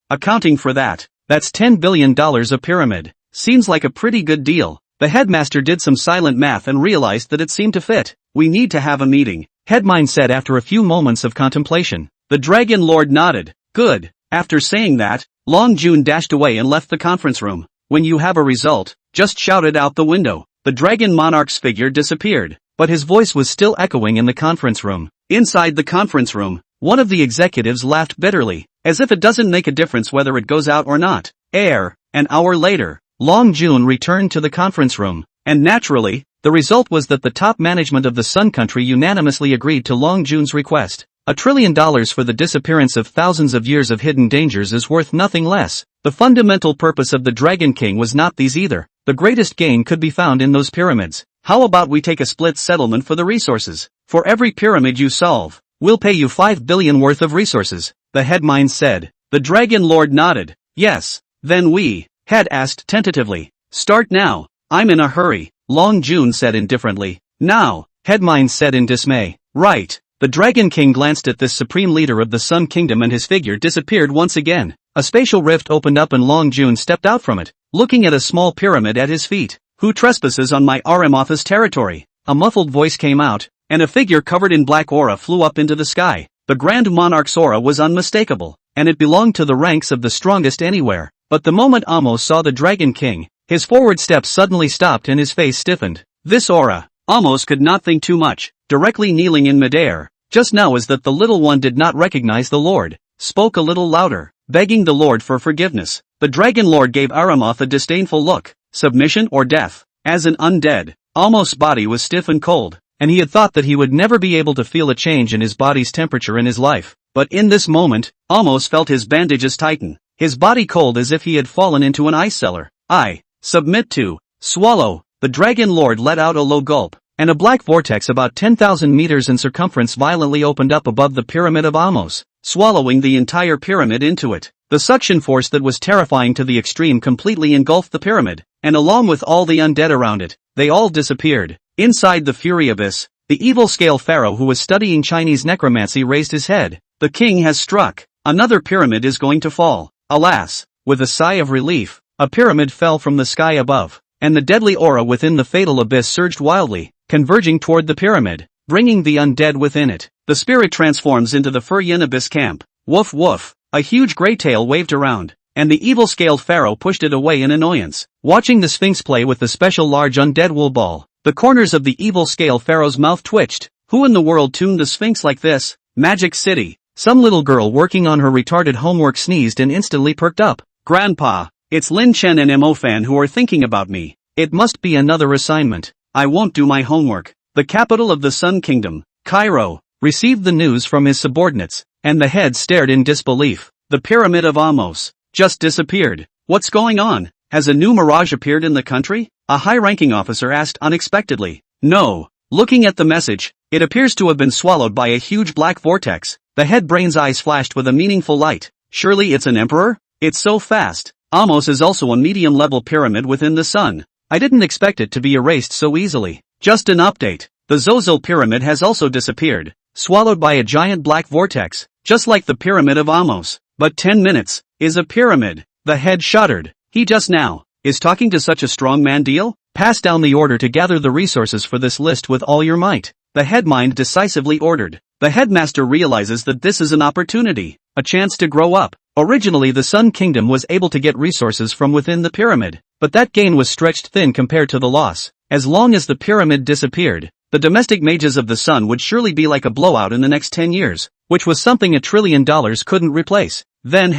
S1: Accounting for that, that's $10 billion a pyramid. Seems like a pretty good deal. The headmaster did some silent math and realized that it seemed to fit. We need to have a meeting, Headmind said after a few moments of contemplation. The Dragon Lord nodded. Good. After saying that, Long Jun dashed away and left the conference room. When you have a result, just shout it out the window. The Dragon Monarch's figure disappeared, but his voice was still echoing in the conference room. Inside the conference room, one of the executives laughed bitterly, as if it doesn't make a difference whether it goes out or not. An hour later, Long Jun returned to the conference room, and naturally, the result was that the top management of the Sun Country unanimously agreed to Long Jun's request. $1 trillion for the disappearance of thousands of years of hidden dangers is worth nothing less. The fundamental purpose of the Dragon King was not these either. The greatest gain could be found in those pyramids. How about we take a split settlement for the resources? For every pyramid you solve, we'll pay you 5 billion worth of resources, the Headmind said. The Dragon Lord nodded. Yes, then we, Head asked tentatively. Start now. I'm in a hurry, Long Jun said indifferently. Now, Headmind said in dismay. Right. The Dragon King glanced at this supreme leader of the Sun Kingdom and his figure disappeared once again. A spatial rift opened up and Long Jun stepped out from it, looking at a small pyramid at his feet. Who trespasses on my RM office territory? A muffled voice came out, and a figure covered in black aura flew up into the sky. The Grand Monarch's aura was unmistakable, and it belonged to the ranks of the strongest anywhere. But the moment Amos saw the Dragon King, his forward steps suddenly stopped and his face stiffened. This aura, Amos could not think too much, directly kneeling in midair, just now as that the little one did not recognize the Lord, spoke a little louder, begging the Lord for forgiveness. The Dragon Lord gave Aramoth a disdainful look. Submission or death? As an undead, Amos' body was stiff and cold, and he had thought that he would never be able to feel a change in his body's temperature in his life. But in this moment, Amos felt his bandages tighten, his body cold as if he had fallen into an ice cellar. I submit to swallow. The Dragon Lord let out a low gulp, and a black vortex about 10,000 meters in circumference violently opened up above the pyramid of Amos, swallowing the entire pyramid into it. The suction force that was terrifying to the extreme completely engulfed the pyramid, and along with all the undead around it, they all disappeared. Inside the Fury Abyss, the evil scale pharaoh who was studying Chinese necromancy raised his head. The king has struck. Another pyramid is going to fall. Alas! With a sigh of relief, a pyramid fell from the sky above, and the deadly aura within the fatal abyss surged wildly, converging toward the pyramid, bringing the undead within it. The spirit transforms into the Furyin Abyss camp. Woof woof! A huge grey tail waved around, and the evil-scaled pharaoh pushed it away in annoyance. Watching the Sphinx play with the special large undead wool ball, the corners of the evil-scaled pharaoh's mouth twitched. Who in the world tuned the Sphinx like this? Magic City. Some little girl working on her retarded homework sneezed and instantly perked up. Grandpa, it's Lin Chen and Mo Fan who are thinking about me. It must be another assignment. I won't do my homework. The capital of the Sun Kingdom, Cairo. received the news from his subordinates, and the head stared in disbelief. The pyramid of Amos just disappeared. What's going on? Has a new mirage appeared in the country? A high-ranking officer asked unexpectedly. No. Looking at the message, it appears to have been swallowed by a huge black vortex. The head brain's eyes flashed with a meaningful light. Surely it's an emperor? It's so fast. Amos is also a medium-level pyramid within the sun. I didn't expect it to be erased so easily. Just an update. The Zozo pyramid has also disappeared, swallowed by a giant black vortex, just like the pyramid of Amos. But 10 minutes is a pyramid. The head shuddered. He just now is talking to such a strong man deal? Pass down the order to gather the resources for this list with all your might. The head mind decisively ordered. The headmaster realizes that this is an opportunity, a chance to grow up. Originally the Sun Kingdom was able to get resources from within the pyramid, but that gain was stretched thin compared to the loss. As long as the pyramid disappeared, the domestic mages of the sun would surely be like a blowout in the next 10 years, which was something $1 trillion couldn't replace. Then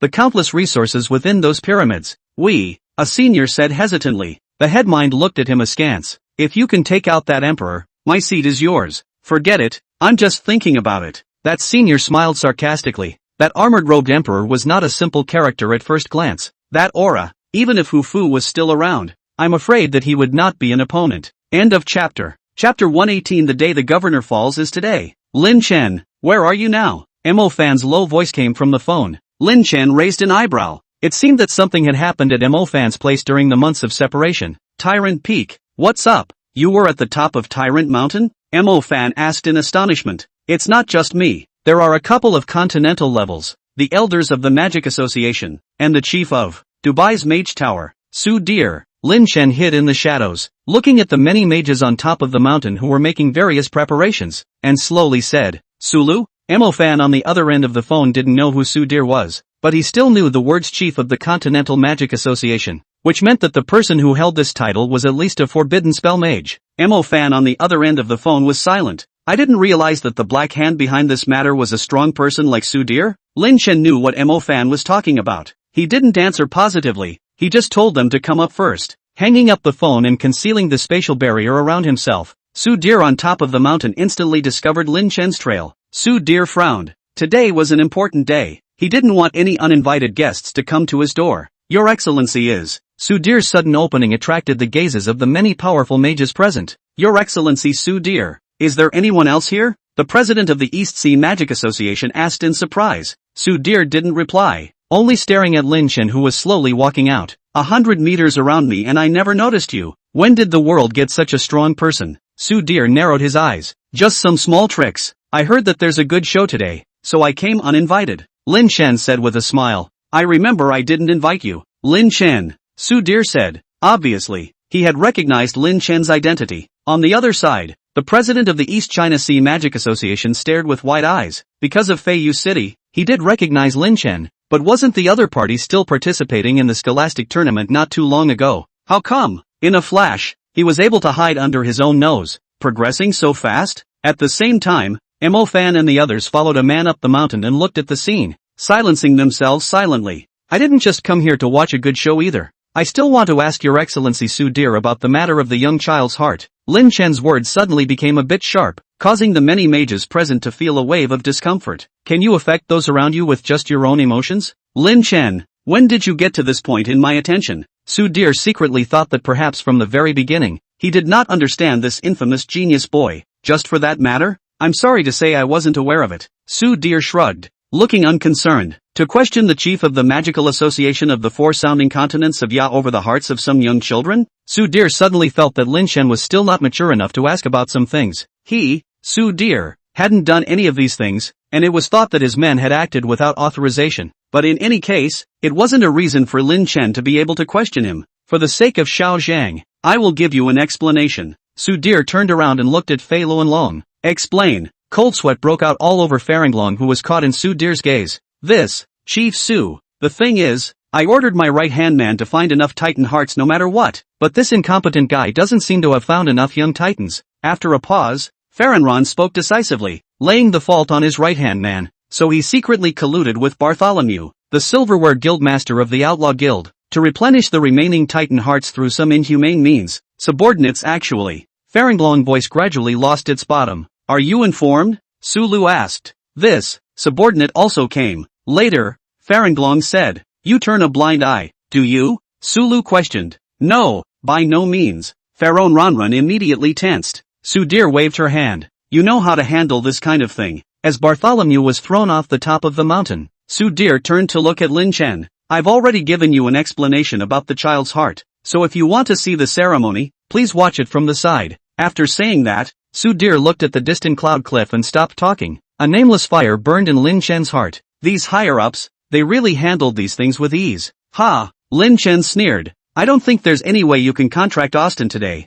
S1: the countless resources within those pyramids. A senior said hesitantly. The head mind looked at him askance. If you can take out that emperor, my seat is yours. Forget it, I'm just thinking about it. That senior smiled sarcastically. That armored-robed emperor was not a simple character at first glance. That aura, even if Hufu was still around, I'm afraid that he would not be an opponent. End of chapter. Chapter 118. The day the governor falls is today. Lin Chen, where are you now? Mo Fan's low voice came from the phone. Lin Chen raised an eyebrow. It seemed that something had happened at Mo Fan's place during the months of separation. Tyrant Peak, what's up? You were at the top of Tyrant Mountain? Mo Fan asked in astonishment. It's not just me. There are a couple of continental levels, the elders of the Magic Association, and the chief of Dubai's Mage Tower, Su Deer. Lin Chen hid in the shadows, looking at the many mages on top of the mountain who were making various preparations, and slowly said, Sulu? Mo Fan on the other end of the phone didn't know who Su Deer was, but he still knew the words chief of the Continental Magic Association, which meant that the person who held this title was at least a forbidden spell mage. Mo Fan on the other end of the phone was silent. I didn't realize that the black hand behind this matter was a strong person like Su Deer. Lin Chen knew what Mo Fan was talking about. He didn't answer positively, he just told them to come up first. Hanging up the phone and concealing the spatial barrier around himself, Su Deer on top of the mountain instantly discovered Lin Chen's trail. Su Deer frowned. Today was an important day. He didn't want any uninvited guests to come to his door. Your Excellency is. Su Deer's sudden opening attracted the gazes of the many powerful mages present. Your Excellency Su Deer, is there anyone else here? The president of the East Sea Magic Association asked in surprise. Su Deer didn't reply, only staring at Lin Chen, who was slowly walking out. 100 meters around me and I never noticed you. When did the world get such a strong person? Su Deer narrowed his eyes. Just some small tricks. I heard that there's a good show today, so I came uninvited. Lin Chen said with a smile. I remember I didn't invite you. Lin Chen, Su Deer said. Obviously, he had recognized Lin Chen's identity. On the other side, the president of the East China Sea Magic Association stared with wide eyes. Because of Feiyu City, he did recognize Lin Chen, but wasn't the other party still participating in the Scholastic Tournament not too long ago? How come? In a flash, he was able to hide under his own nose, progressing so fast? At the same time, Mo Fan and the others followed a man up the mountain and looked at the scene, silencing themselves silently. I didn't just come here to watch a good show either. I still want to ask Your Excellency Su Deer about the matter of the young child's heart. Lin Chen's words suddenly became a bit sharp, causing the many mages present to feel a wave of discomfort. Can you affect those around you with just your own emotions? Lin Chen, when did you get to this point in my attention? Su Deer secretly thought that perhaps from the very beginning, he did not understand this infamous genius boy. Just for that matter? I'm sorry to say I wasn't aware of it. Su Deer shrugged, looking unconcerned. To question the chief of the Magical Association of the Four Sounding Continents of Ya over the hearts of some young children? Su Deer suddenly felt that Lin Chen was still not mature enough to ask about some things. He, Su Deer, hadn't done any of these things, and it was thought that his men had acted without authorization. But in any case, it wasn't a reason for Lin Chen to be able to question him. For the sake of Xiao Zhang, I will give you an explanation. Su Deer turned around and looked at Fei Luanlong. Explain. Cold sweat broke out all over Faringlong, who was caught in Su Deer's gaze. This, Chief Su, the thing is, I ordered my right-hand man to find enough Titan hearts no matter what, but this incompetent guy doesn't seem to have found enough young Titans. After a pause, Farinron spoke decisively, laying the fault on his right-hand man. So he secretly colluded with Bartholomew, the silverware guildmaster of the Outlaw Guild, to replenish the remaining Titan hearts through some inhumane means. Subordinates actually. Faringlong's voice gradually lost its bottom. Are you informed? Sulu asked. This subordinate also came. Later, Faranglong said, "You turn a blind eye, do you?" Sulu questioned. "No, by no means." Pharaoh Ranran immediately tensed. Sudir waved her hand. "You know how to handle this kind of thing." As Bartholomew was thrown off the top of the mountain, Sudir turned to look at Lin Chen. "I've already given you an explanation about the child's heart, so if you want to see the ceremony, please watch it from the side." After saying that, Sudir looked at the distant cloud cliff and stopped talking. A nameless fire burned in Lin Chen's heart. These higher-ups, they really handled these things with ease. "Ha!" Lin Chen sneered. "I don't think there's any way you can contract Austin today."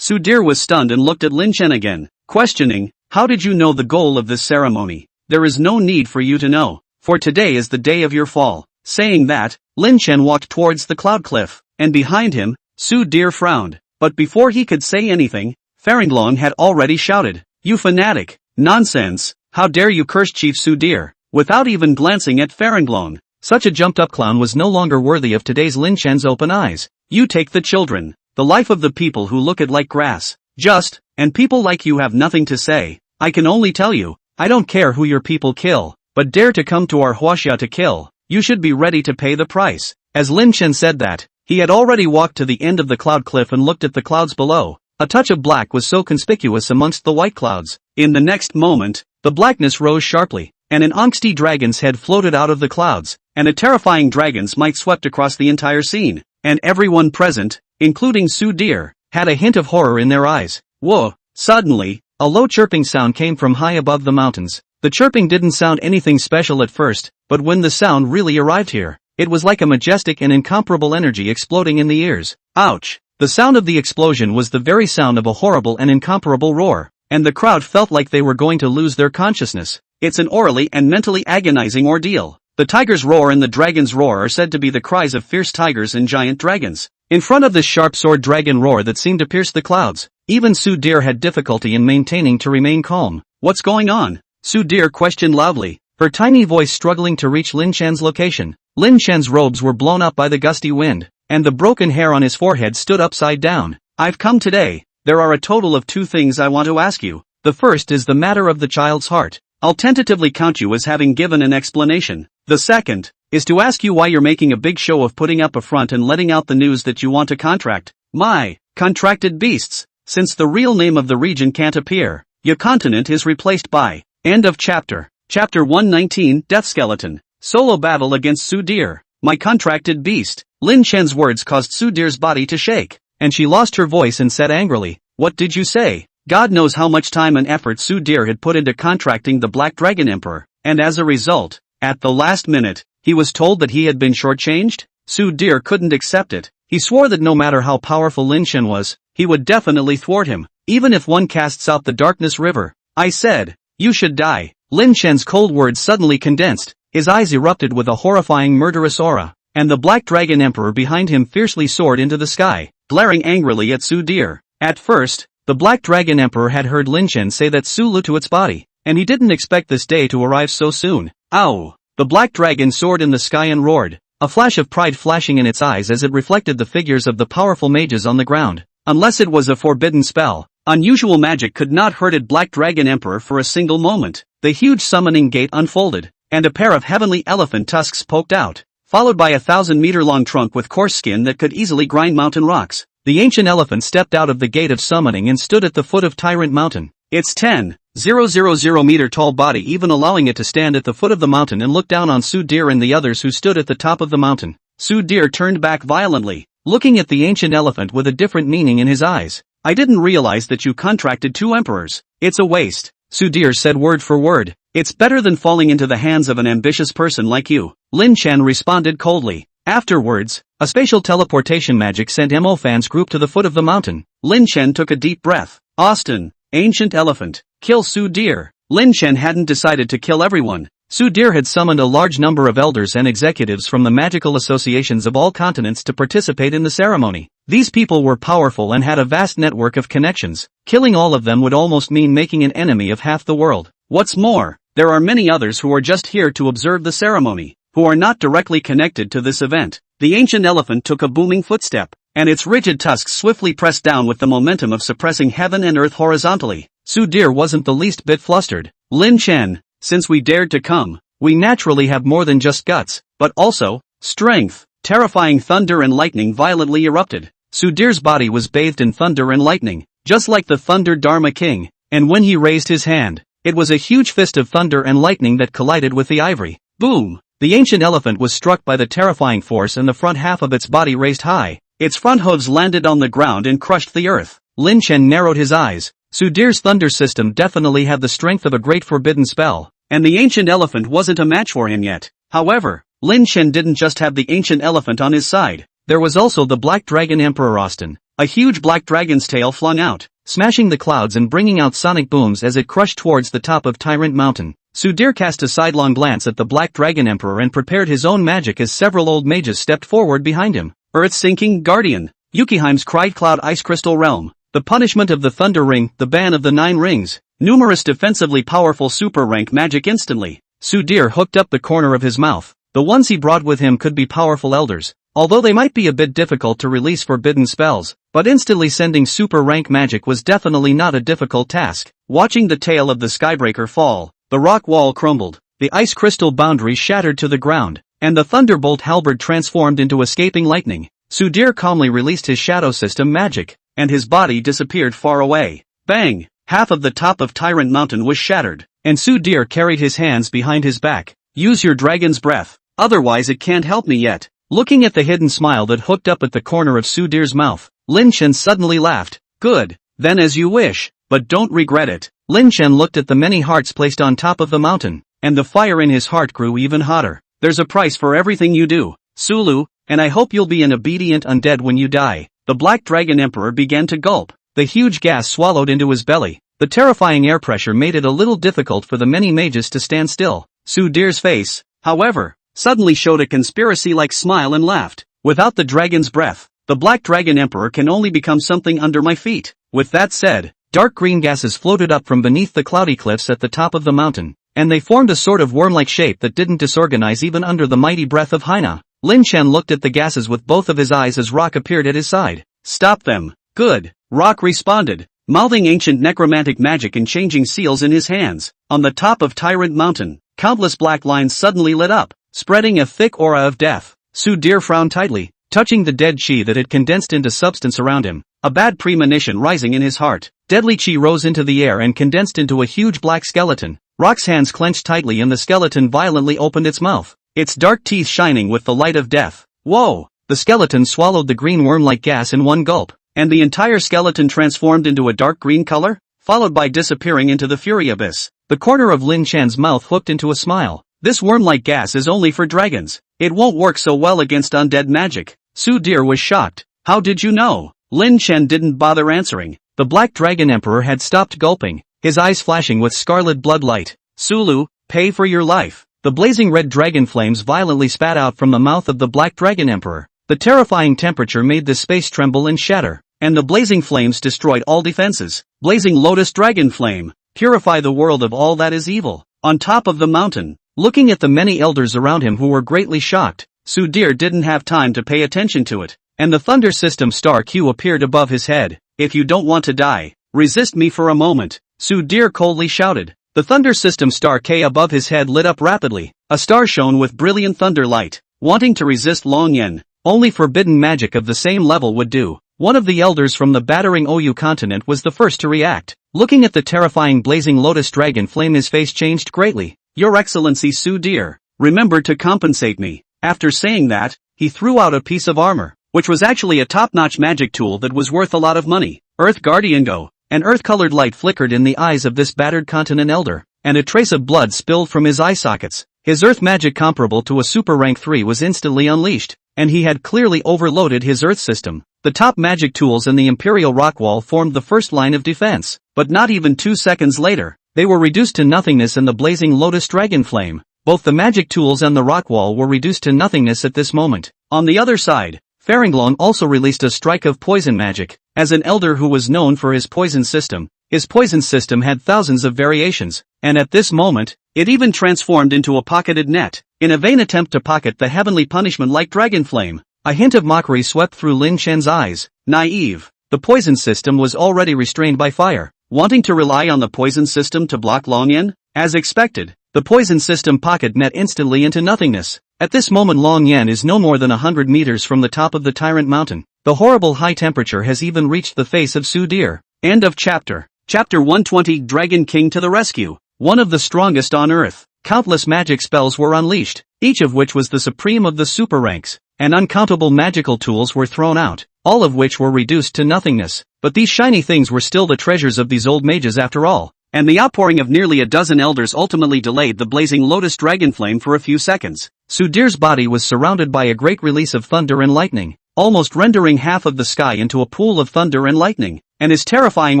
S1: Sudir was stunned and looked at Lin Chen again, questioning, "How did you know the goal of this ceremony? There is no need for you to know, for today is the day of your fall." Saying that, Lin Chen walked towards the cloud cliff, and behind him, Sudir frowned. But before he could say anything, Faranglong had already shouted, "You fanatic! Nonsense! How dare you curse Chief Sudir!" Without even glancing at Faranglong, such a jumped-up clown was no longer worthy of today's Lin Chen's open eyes. "You take the children, the life of the people who look at like grass, just, and people like you have nothing to say. I can only tell you, I don't care who your people kill, but dare to come to our Huaxia to kill, you should be ready to pay the price." As Lin Chen said that, he had already walked to the end of the cloud cliff and looked at the clouds below. A touch of black was so conspicuous amongst the white clouds. In the next moment, the blackness rose sharply, and an angsty dragon's head floated out of the clouds, and a terrifying dragon's might swept across the entire scene, and everyone present, including Sudir, had a hint of horror in their eyes. Whoa! Suddenly, a low chirping sound came from high above the mountains. The chirping didn't sound anything special at first, but when the sound really arrived here, it was like a majestic and incomparable energy exploding in the ears. Ouch! The sound of the explosion was the very sound of a horrible and incomparable roar, and the crowd felt like they were going to lose their consciousness. It's an orally and mentally agonizing ordeal. The tiger's roar and the dragon's roar are said to be the cries of fierce tigers and giant dragons. In front of this sharp sword dragon roar that seemed to pierce the clouds, even Sudir had difficulty in maintaining to remain calm. "What's going on?" Sudir questioned loudly, her tiny voice struggling to reach Lin Chen's location. Lin Chen's robes were blown up by the gusty wind, and the broken hair on his forehead stood upside down. "I've come today. There are a total of 2 things I want to ask you. The first is the matter of the child's heart. I'll tentatively count you as having given an explanation. The second is to ask you why you're making a big show of putting up a front and letting out the news that you want to contract my contracted beasts. Since the real name of the region can't appear, your continent is replaced by." End of chapter. Chapter 119, Death Skeleton. Solo battle against Sudir. My contracted beast. Lin Chen's words caused Sudir's body to shake, and she lost her voice and said angrily, "What did you say?" God knows how much time and effort Sudir had put into contracting the Black Dragon Emperor, and as a result, at the last minute, he was told that he had been shortchanged? Sudir couldn't accept it. He swore that no matter how powerful Lin Chen was, he would definitely thwart him, even if one casts out the Darkness River. "I said, you should die." Lin Chen's cold words suddenly condensed, his eyes erupted with a horrifying murderous aura, and the Black Dragon Emperor behind him fiercely soared into the sky, glaring angrily at Sudir. At first, the Black Dragon Emperor had heard Lin Chen say that Sulu to its body, and he didn't expect this day to arrive so soon. Ow! The Black Dragon soared in the sky and roared, a flash of pride flashing in its eyes as it reflected the figures of the powerful mages on the ground. Unless it was a forbidden spell, unusual magic could not hurt it. Black Dragon Emperor for a single moment. The huge summoning gate unfolded, and a pair of heavenly elephant tusks poked out, followed by a 1,000-meter-long trunk with coarse skin that could easily grind mountain rocks. The ancient elephant stepped out of the gate of summoning and stood at the foot of Tyrant Mountain. Its 10,000-meter-tall body even allowing it to stand at the foot of the mountain and look down on Sudir and the others who stood at the top of the mountain. Sudir turned back violently, looking at the ancient elephant with a different meaning in his eyes. "I didn't realize that you contracted 2 emperors. It's a waste," Sudir said word for word. "It's better than falling into the hands of an ambitious person like you." Lin Chen responded coldly. Afterwards, a spatial teleportation magic sent Mo Fan's group to the foot of the mountain. Lin Chen took a deep breath. "Austin, ancient elephant, kill Sudir." Lin Chen hadn't decided to kill everyone. Sudir had summoned a large number of elders and executives from the magical associations of all continents to participate in the ceremony. These people were powerful and had a vast network of connections. Killing all of them would almost mean making an enemy of half the world. What's more, there are many others who are just here to observe the ceremony, who are not directly connected to this event. The ancient elephant took a booming footstep, and its rigid tusks swiftly pressed down with the momentum of suppressing heaven and earth horizontally. Sudir wasn't the least bit flustered. Lin Chen, since we dared to come, we naturally have more than just guts, but also strength. Terrifying thunder and lightning violently erupted. Sudhir's body was bathed in thunder and lightning, just like the Thunder Dharma King, and when he raised his hand, it was a huge fist of thunder and lightning that collided with the ivory. Boom! The ancient elephant was struck by the terrifying force and the front half of its body raised high. Its front hooves landed on the ground and crushed the earth. Lin Chen narrowed his eyes. Sudhir's thunder system definitely had the strength of a great forbidden spell, and the ancient elephant wasn't a match for him yet. However, Lin Chen didn't just have the ancient elephant on his side. There was also the Black Dragon Emperor Austin. A huge black dragon's tail flung out, smashing the clouds and bringing out sonic booms as it crushed towards the top of Tyrant Mountain. Sudhir cast a sidelong glance at the Black Dragon Emperor and prepared his own magic as several old mages stepped forward behind him. Earth-sinking Guardian. Yukiheim's Cried Cloud Ice Crystal Realm. The punishment of the Thunder Ring, the ban of the 9 rings. Numerous defensively powerful super rank magic instantly. Sudhir hooked up the corner of his mouth. The ones he brought with him could be powerful elders, although they might be a bit difficult to release forbidden spells, but instantly sending super rank magic was definitely not a difficult task. Watching the tail of the Skybreaker fall, the rock wall crumbled, the ice crystal boundary shattered to the ground, and the thunderbolt halberd transformed into escaping lightning. Sudhir calmly released his shadow system magic, and his body disappeared far away. Bang! Half of the top of Tyrant Mountain was shattered, and Sudhir carried his hands behind his back. Use your dragon's breath. Otherwise it can't help me yet. Looking at the hidden smile that hooked up at the corner of Sudhir's mouth, Lin Chen suddenly laughed. Good, then as you wish, but don't regret it. Lin Chen looked at the many hearts placed on top of the mountain, and the fire in his heart grew even hotter. There's a price for everything you do, Sulu, and I hope you'll be an obedient undead when you die. The Black Dragon Emperor began to gulp. The huge gas swallowed into his belly. The terrifying air pressure made it a little difficult for the many mages to stand still. Sudhir's face, however, suddenly showed a conspiracy-like smile and laughed. Without the dragon's breath, the Black Dragon Emperor can only become something under my feet. With that said, dark green gases floated up from beneath the cloudy cliffs at the top of the mountain, and they formed a sort of worm-like shape that didn't disorganize even under the mighty breath of Haina. Lin Chen looked at the gases with both of his eyes as Rock appeared at his side. Stop them. Good. Rock responded, mouthing ancient necromantic magic and changing seals in his hands. On the top of Tyrant Mountain, countless black lines suddenly lit up, spreading a thick aura of death. Sudhir frowned tightly, touching the dead chi that had condensed into substance around him, a bad premonition rising in his heart. Deadly chi rose into the air and condensed into a huge black skeleton. Rock's hands clenched tightly and the skeleton violently opened its mouth, its dark teeth shining with the light of death. Whoa! The skeleton swallowed the green worm-like gas in one gulp, and the entire skeleton transformed into a dark green color, followed by disappearing into the Fury Abyss. The corner of Lin Chan's mouth hooked into a smile. This worm-like gas is only for dragons. It won't work so well against undead magic. Sudhir was shocked. How did you know? Lin Chen didn't bother answering. The Black Dragon Emperor had stopped gulping, his eyes flashing with scarlet blood light. Sulu, pay for your life. The blazing red dragon flames violently spat out from the mouth of the Black Dragon Emperor. The terrifying temperature made the space tremble and shatter, and the blazing flames destroyed all defenses. Blazing Lotus Dragon Flame, purify the world of all that is evil. On top of the mountain, looking at the many elders around him who were greatly shocked, Sudhir didn't have time to pay attention to it, and the Thunder System Star Q appeared above his head. If you don't want to die, resist me for a moment, Sudhir coldly shouted. The Thunder System Star K above his head lit up rapidly. A star shone with brilliant thunder light. Wanting to resist Long Yen, only forbidden magic of the same level would do. One of the elders from the battering Oyu continent was the first to react. Looking at the terrifying blazing lotus dragon flame, his face changed greatly. Your Excellency Sudhir, remember to compensate me. After saying that, he threw out a piece of armor, which was actually a top-notch magic tool that was worth a lot of money. Earth Guardian Go. An earth-colored light flickered in the eyes of this battered continent elder, and a trace of blood spilled from his eye sockets. His earth magic comparable to a super rank 3 was instantly unleashed, and he had clearly overloaded his earth system. The top magic tools and the Imperial Rock Wall formed the first line of defense, but not even 2 seconds later, they were reduced to nothingness in the blazing Lotus Dragon Flame. Both the magic tools and the rock wall were reduced to nothingness at this moment. On the other side, Faringlong also released a strike of poison magic. As an elder who was known for his poison system had thousands of variations, and at this moment, it even transformed into a pocketed net, in a vain attempt to pocket the heavenly punishment like dragon flame. A hint of mockery swept through Lin Chen's eyes. Naive. The poison system was already restrained by fire. Wanting to rely on the poison system to block Long Yen? As expected, the poison system pocket net instantly into nothingness. At this moment Long Yan is no more than 100 meters from the top of the Tyrant Mountain. The horrible high temperature has even reached the face of Sudir. End of chapter. Chapter 120 Dragon King to the rescue. One of the strongest on Earth. Countless magic spells were unleashed, each of which was the supreme of the super ranks, and uncountable magical tools were thrown out, all of which were reduced to nothingness. But these shiny things were still the treasures of these old mages after all, and the outpouring of nearly a dozen elders ultimately delayed the blazing lotus dragon flame for a few seconds. Sudir's body was surrounded by a great release of thunder and lightning, almost rendering half of the sky into a pool of thunder and lightning, and his terrifying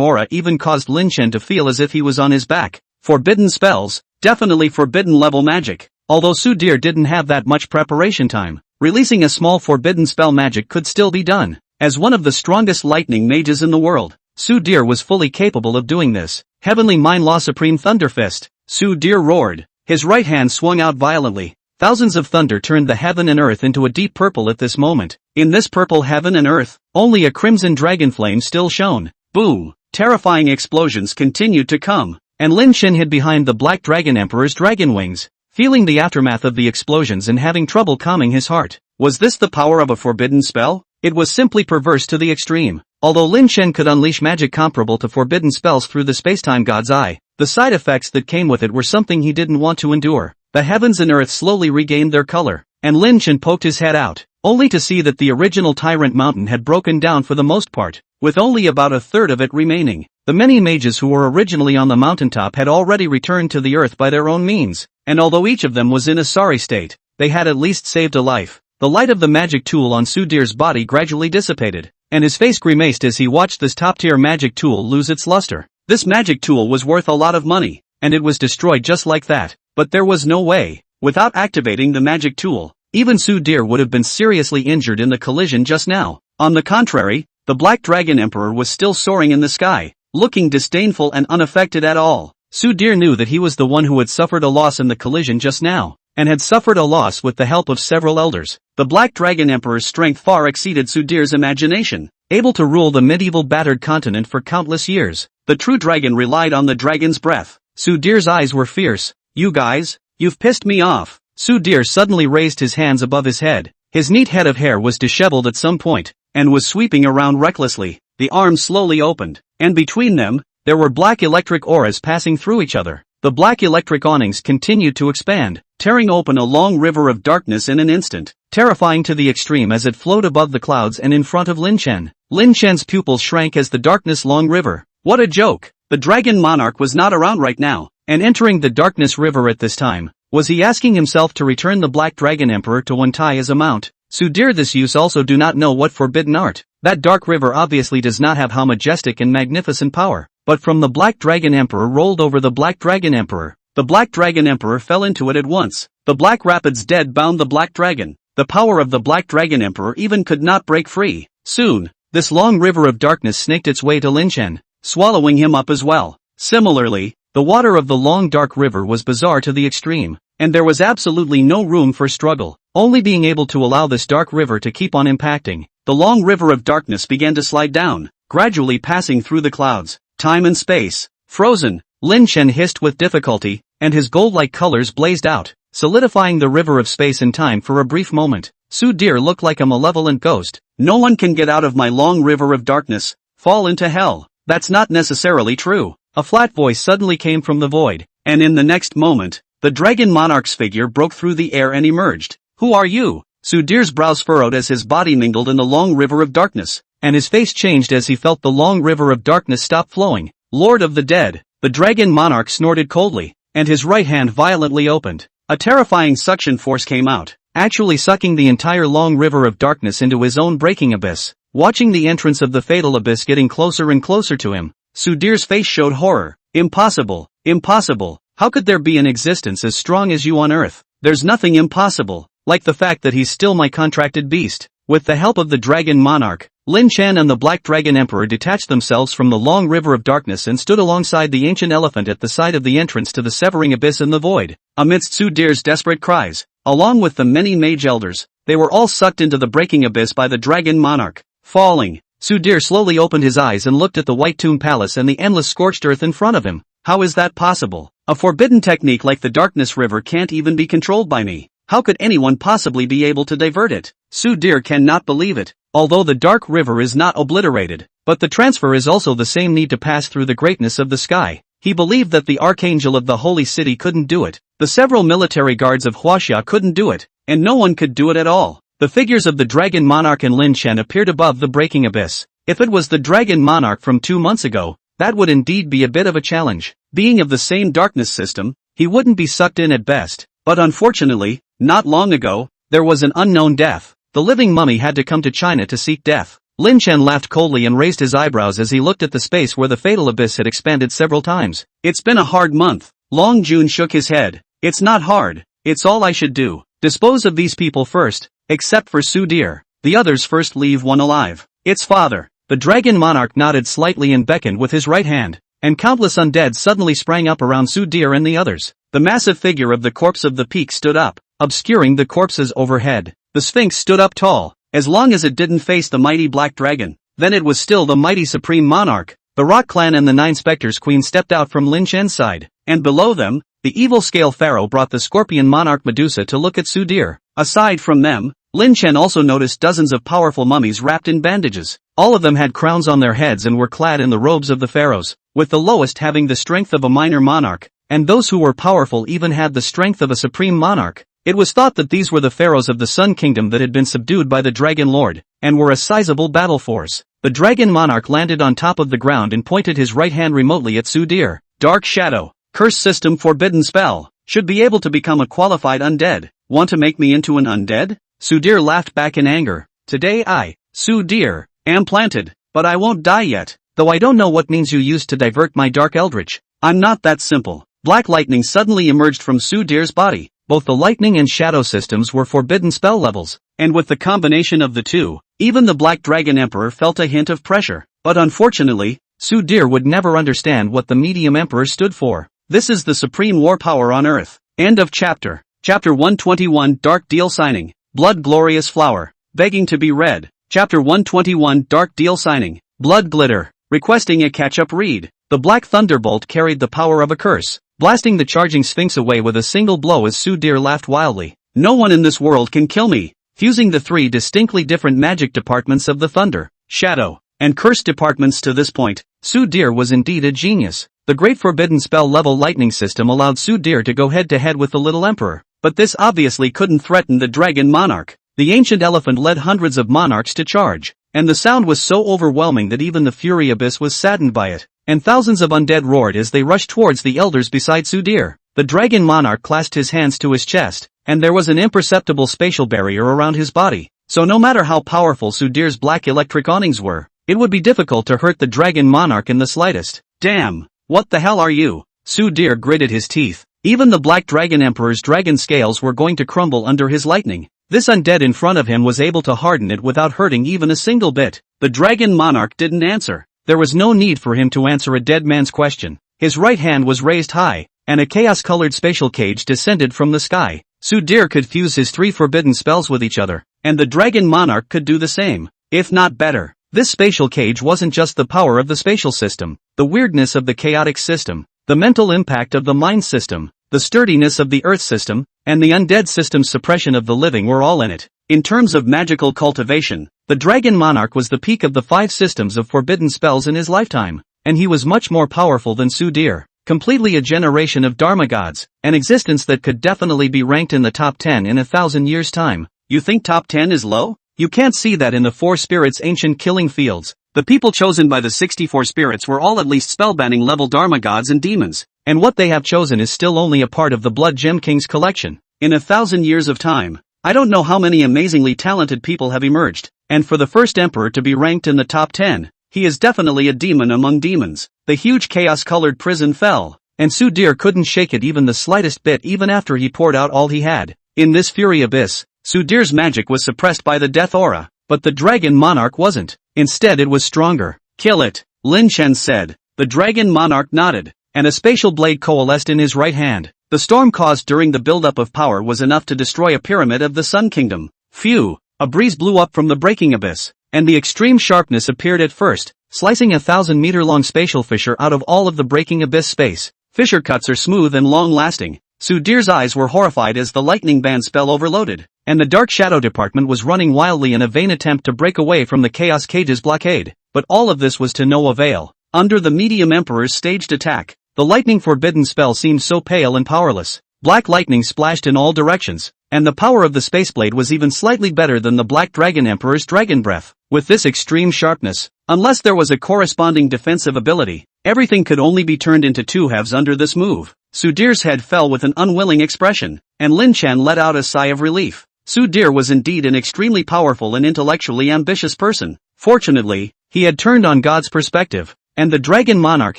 S1: aura even caused Lin Chen to feel as if he was on his back. Forbidden spells, definitely forbidden level magic. Although Sudir didn't have that much preparation time, releasing a small forbidden spell magic could still be done. As one of the strongest lightning mages in the world, Sudir was fully capable of doing this. Heavenly Mind Law Supreme Thunder Fist. Sudir roared. His right hand swung out violently. Thousands of thunder turned the heaven and earth into a deep purple at this moment. In this purple heaven and earth, only a crimson dragon flame still shone. Boom! Terrifying explosions continued to come, and Lin Chen hid behind the Black Dragon Emperor's dragon wings, feeling the aftermath of the explosions and having trouble calming his heart. Was this the power of a forbidden spell? It was simply perverse to the extreme. Although Lin Chen could unleash magic comparable to forbidden spells through the spacetime god's eye, the side effects that came with it were something he didn't want to endure. The heavens and earth slowly regained their color, and Lin Chen poked his head out, only to see that the original Tyrant Mountain had broken down for the most part, with only about a third of it remaining. The many mages who were originally on the mountaintop had already returned to the earth by their own means, and although each of them was in a sorry state, they had at least saved a life. The light of the magic tool on Sudir's body gradually dissipated, and his face grimaced as he watched this top-tier magic tool lose its luster. This magic tool was worth a lot of money, and it was destroyed just like that. But there was no way, without activating the magic tool, even Sudir would have been seriously injured in the collision just now. On the contrary, the Black Dragon Emperor was still soaring in the sky, looking disdainful and unaffected at all. Sudir knew that he was the one who had suffered a loss in the collision just now, and had suffered a loss with the help of several elders. The Black Dragon Emperor's strength far exceeded Sudir's imagination, able to rule the medieval battered continent for countless years. The true dragon relied on the dragon's breath. Sudir's eyes were fierce. You guys, you've pissed me off. Sudir suddenly raised his hands above his head. His neat head of hair was disheveled at some point, and was sweeping around recklessly. The arms slowly opened, and between them, there were black electric auras passing through each other. The black electric awnings continued to expand, tearing open a long river of darkness in an instant, terrifying to the extreme as it flowed above the clouds and in front of Lin Chen. Lin Chen's pupils shrank as the darkness-long river. What a joke! The Dragon Monarch was not around right now, and entering the darkness river at this time. Was he asking himself to return the Black Dragon Emperor to Wentai as a mount? Sudir this use also do not know what forbidden art. That dark river obviously does not have how majestic and magnificent power. But from the Black Dragon Emperor rolled over the Black Dragon Emperor. The Black Dragon Emperor fell into it at once. The Black Rapids dead bound the Black Dragon. The power of the Black Dragon Emperor even could not break free. Soon, this long river of darkness snaked its way to Lin Chen, swallowing him up as well. Similarly, the water of the long dark river was bizarre to the extreme, and there was absolutely no room for struggle, only being able to allow this dark river to keep on impacting. The long river of darkness began to slide down, gradually passing through the clouds. Time and space. Frozen. Lin Chen hissed with difficulty, and his gold-like colors blazed out, solidifying the river of space and time for a brief moment. Sudir looked like a malevolent ghost. No one can get out of my long river of darkness. Fall into hell. That's not necessarily true. A flat voice suddenly came from the void, and in the next moment, the Dragon Monarch's figure broke through the air and emerged. Who are you? Sudir's brows furrowed as his body mingled in the long river of darkness, and his face changed as he felt the long river of darkness stop flowing. Lord of the Dead. The Dragon Monarch snorted coldly, and his right hand violently opened. A terrifying suction force came out, actually sucking the entire long river of darkness into his own breaking abyss. Watching the entrance of the fatal abyss getting closer and closer to him, Sudir's face showed horror. Impossible. Impossible. How could there be an existence as strong as you on Earth? There's nothing impossible, like the fact that he's still my contracted beast. With the help of the Dragon Monarch, Lin Chen and the Black Dragon Emperor detached themselves from the long river of darkness and stood alongside the ancient elephant at the side of the entrance to the severing abyss in the void. Amidst Sudir's desperate cries, along with the many mage elders, they were all sucked into the breaking abyss by the Dragon Monarch. Falling, Sudir slowly opened his eyes and looked at the White Tomb Palace and the endless scorched earth in front of him. How is that possible? A forbidden technique like the Darkness River can't even be controlled by me. How could anyone possibly be able to divert it? Sudir cannot believe it. Although the Dark River is not obliterated, but the transfer is also the same need to pass through the greatness of the sky. He believed that the Archangel of the Holy City couldn't do it, the several military guards of Huaxia couldn't do it, and no one could do it at all. The figures of the Dragon Monarch and Lin Chen appeared above the breaking abyss. If it was the Dragon Monarch from 2 months ago, that would indeed be a bit of a challenge. Being of the same darkness system, he wouldn't be sucked in at best. But unfortunately, not long ago, there was an unknown death. The living mummy had to come to China to seek death. Lin Chen laughed coldly and raised his eyebrows as he looked at the space where the fatal abyss had expanded several times. It's been a hard month. Long Jun shook his head. It's not hard. It's all I should do. Dispose of these people first, except for Sudir. The others first leave one alive. Its father. The Dragon Monarch nodded slightly and beckoned with his right hand, and countless undead suddenly sprang up around Sudir and the others. The massive figure of the corpse of the peak stood up, obscuring the corpses overhead. The Sphinx stood up tall, as long as it didn't face the mighty Black Dragon. Then it was still the mighty Supreme Monarch. The Rock Clan and the 9 Spectres Queen stepped out from Lin Chen's side, and below them, the evil Scale Pharaoh brought the Scorpion Monarch Medusa to look at Sudir. Aside from them, Lin Chen also noticed dozens of powerful mummies wrapped in bandages. All of them had crowns on their heads and were clad in the robes of the pharaohs, with the lowest having the strength of a minor monarch, and those who were powerful even had the strength of a supreme monarch. It was thought that these were the pharaohs of the Sun Kingdom that had been subdued by the Dragon Lord, and were a sizable battle force. The Dragon Monarch landed on top of the ground and pointed his right hand remotely at Sudir. Dark Shadow, Curse System Forbidden Spell, should be able to become a qualified undead. Want to make me into an undead? Sudir laughed back in anger. Today I, Sudir, am planted, but I won't die yet, though I don't know what means you used to divert my Dark Eldritch. I'm not that simple. Black lightning suddenly emerged from Sudir's body. Both the lightning and shadow systems were forbidden spell levels, and with the combination of the two, even the Black Dragon Emperor felt a hint of pressure. But unfortunately, Sudir would never understand what the Medium Emperor stood for. This is the supreme war power on Earth. End of chapter. Chapter 121 Dark Deal Signing. Blood Glorious Flower. Begging to be read. Chapter 121 Dark Deal Signing. Blood Glitter. Requesting a catch-up read. The Black Thunderbolt carried the power of a curse, blasting the charging Sphinx away with a single blow as Sudir laughed wildly. No one in this world can kill me. Fusing the 3 distinctly different magic departments of the Thunder, Shadow, and Curse departments to this point, Sudir was indeed a genius. The Great Forbidden Spell level lightning system allowed Sudir to go head-to-head with the Little Emperor, but this obviously couldn't threaten the Dragon Monarch. The ancient elephant led hundreds of monarchs to charge, and the sound was so overwhelming that even the Fury Abyss was saddened by it, and thousands of undead roared as they rushed towards the elders beside Sudir. The Dragon Monarch clasped his hands to his chest, and there was an imperceptible spatial barrier around his body, so no matter how powerful Sudir's black electric awnings were, it would be difficult to hurt the Dragon Monarch in the slightest. Damn, what the hell are you? Sudir gritted his teeth. Even the Black Dragon Emperor's dragon scales were going to crumble under his lightning. This undead in front of him was able to harden it without hurting even a single bit. The Dragon Monarch didn't answer. There was no need for him to answer a dead man's question. His right hand was raised high, and a chaos-colored spatial cage descended from the sky. Sudir could fuse his 3 forbidden spells with each other, and the Dragon Monarch could do the same, if not better. This spatial cage wasn't just the power of the spatial system, the weirdness of the chaotic system, the mental impact of the mind system, the sturdiness of the earth system, and the undead system's suppression of the living were all in it. In terms of magical cultivation, the Dragon Monarch was the peak of the 5 systems of forbidden spells in his lifetime, and he was much more powerful than Sudir, completely a generation of Dharma gods, an existence that could definitely be ranked in the top 10 in 1,000 years' time. You think top 10 is low? You can't see that in the 4 spirits' ancient killing fields. The people chosen by the 64 spirits were all at least spellbanning level Dharma gods and demons, and what they have chosen is still only a part of the Blood Gem King's collection. In 1,000 years of time, I don't know how many amazingly talented people have emerged, and for the first emperor to be ranked in the top 10, he is definitely a demon among demons. The huge chaos-colored prison fell, and Sudir couldn't shake it even the slightest bit even after he poured out all he had. In this Fury Abyss, Sudir's magic was suppressed by the death aura, but the Dragon Monarch wasn't. Instead it was stronger. Kill it, Lin Chen said. The Dragon Monarch nodded, and a spatial blade coalesced in his right hand. The storm caused during the buildup of power was enough to destroy a pyramid of the Sun Kingdom. Phew! A breeze blew up from the breaking abyss, and the extreme sharpness appeared at first, slicing a 1,000-meter-long spatial fissure out of all of the breaking abyss space. Fissure cuts are smooth and long-lasting. Sudhir's eyes were horrified as the lightning band spell overloaded, and the Dark Shadow Department was running wildly in a vain attempt to break away from the Chaos Cage's blockade. But all of this was to no avail. Under the Medium Emperor's staged attack, the lightning forbidden spell seemed so pale and powerless. Black lightning splashed in all directions, and the power of the Spaceblade was even slightly better than the Black Dragon Emperor's Dragon Breath. With this extreme sharpness, unless there was a corresponding defensive ability, everything could only be turned into two halves under this move. Sudhir's head fell with an unwilling expression, and Lin Chen let out a sigh of relief. Sudhir was indeed an extremely powerful and intellectually ambitious person. Fortunately, he had turned on God's perspective, and the Dragon Monarch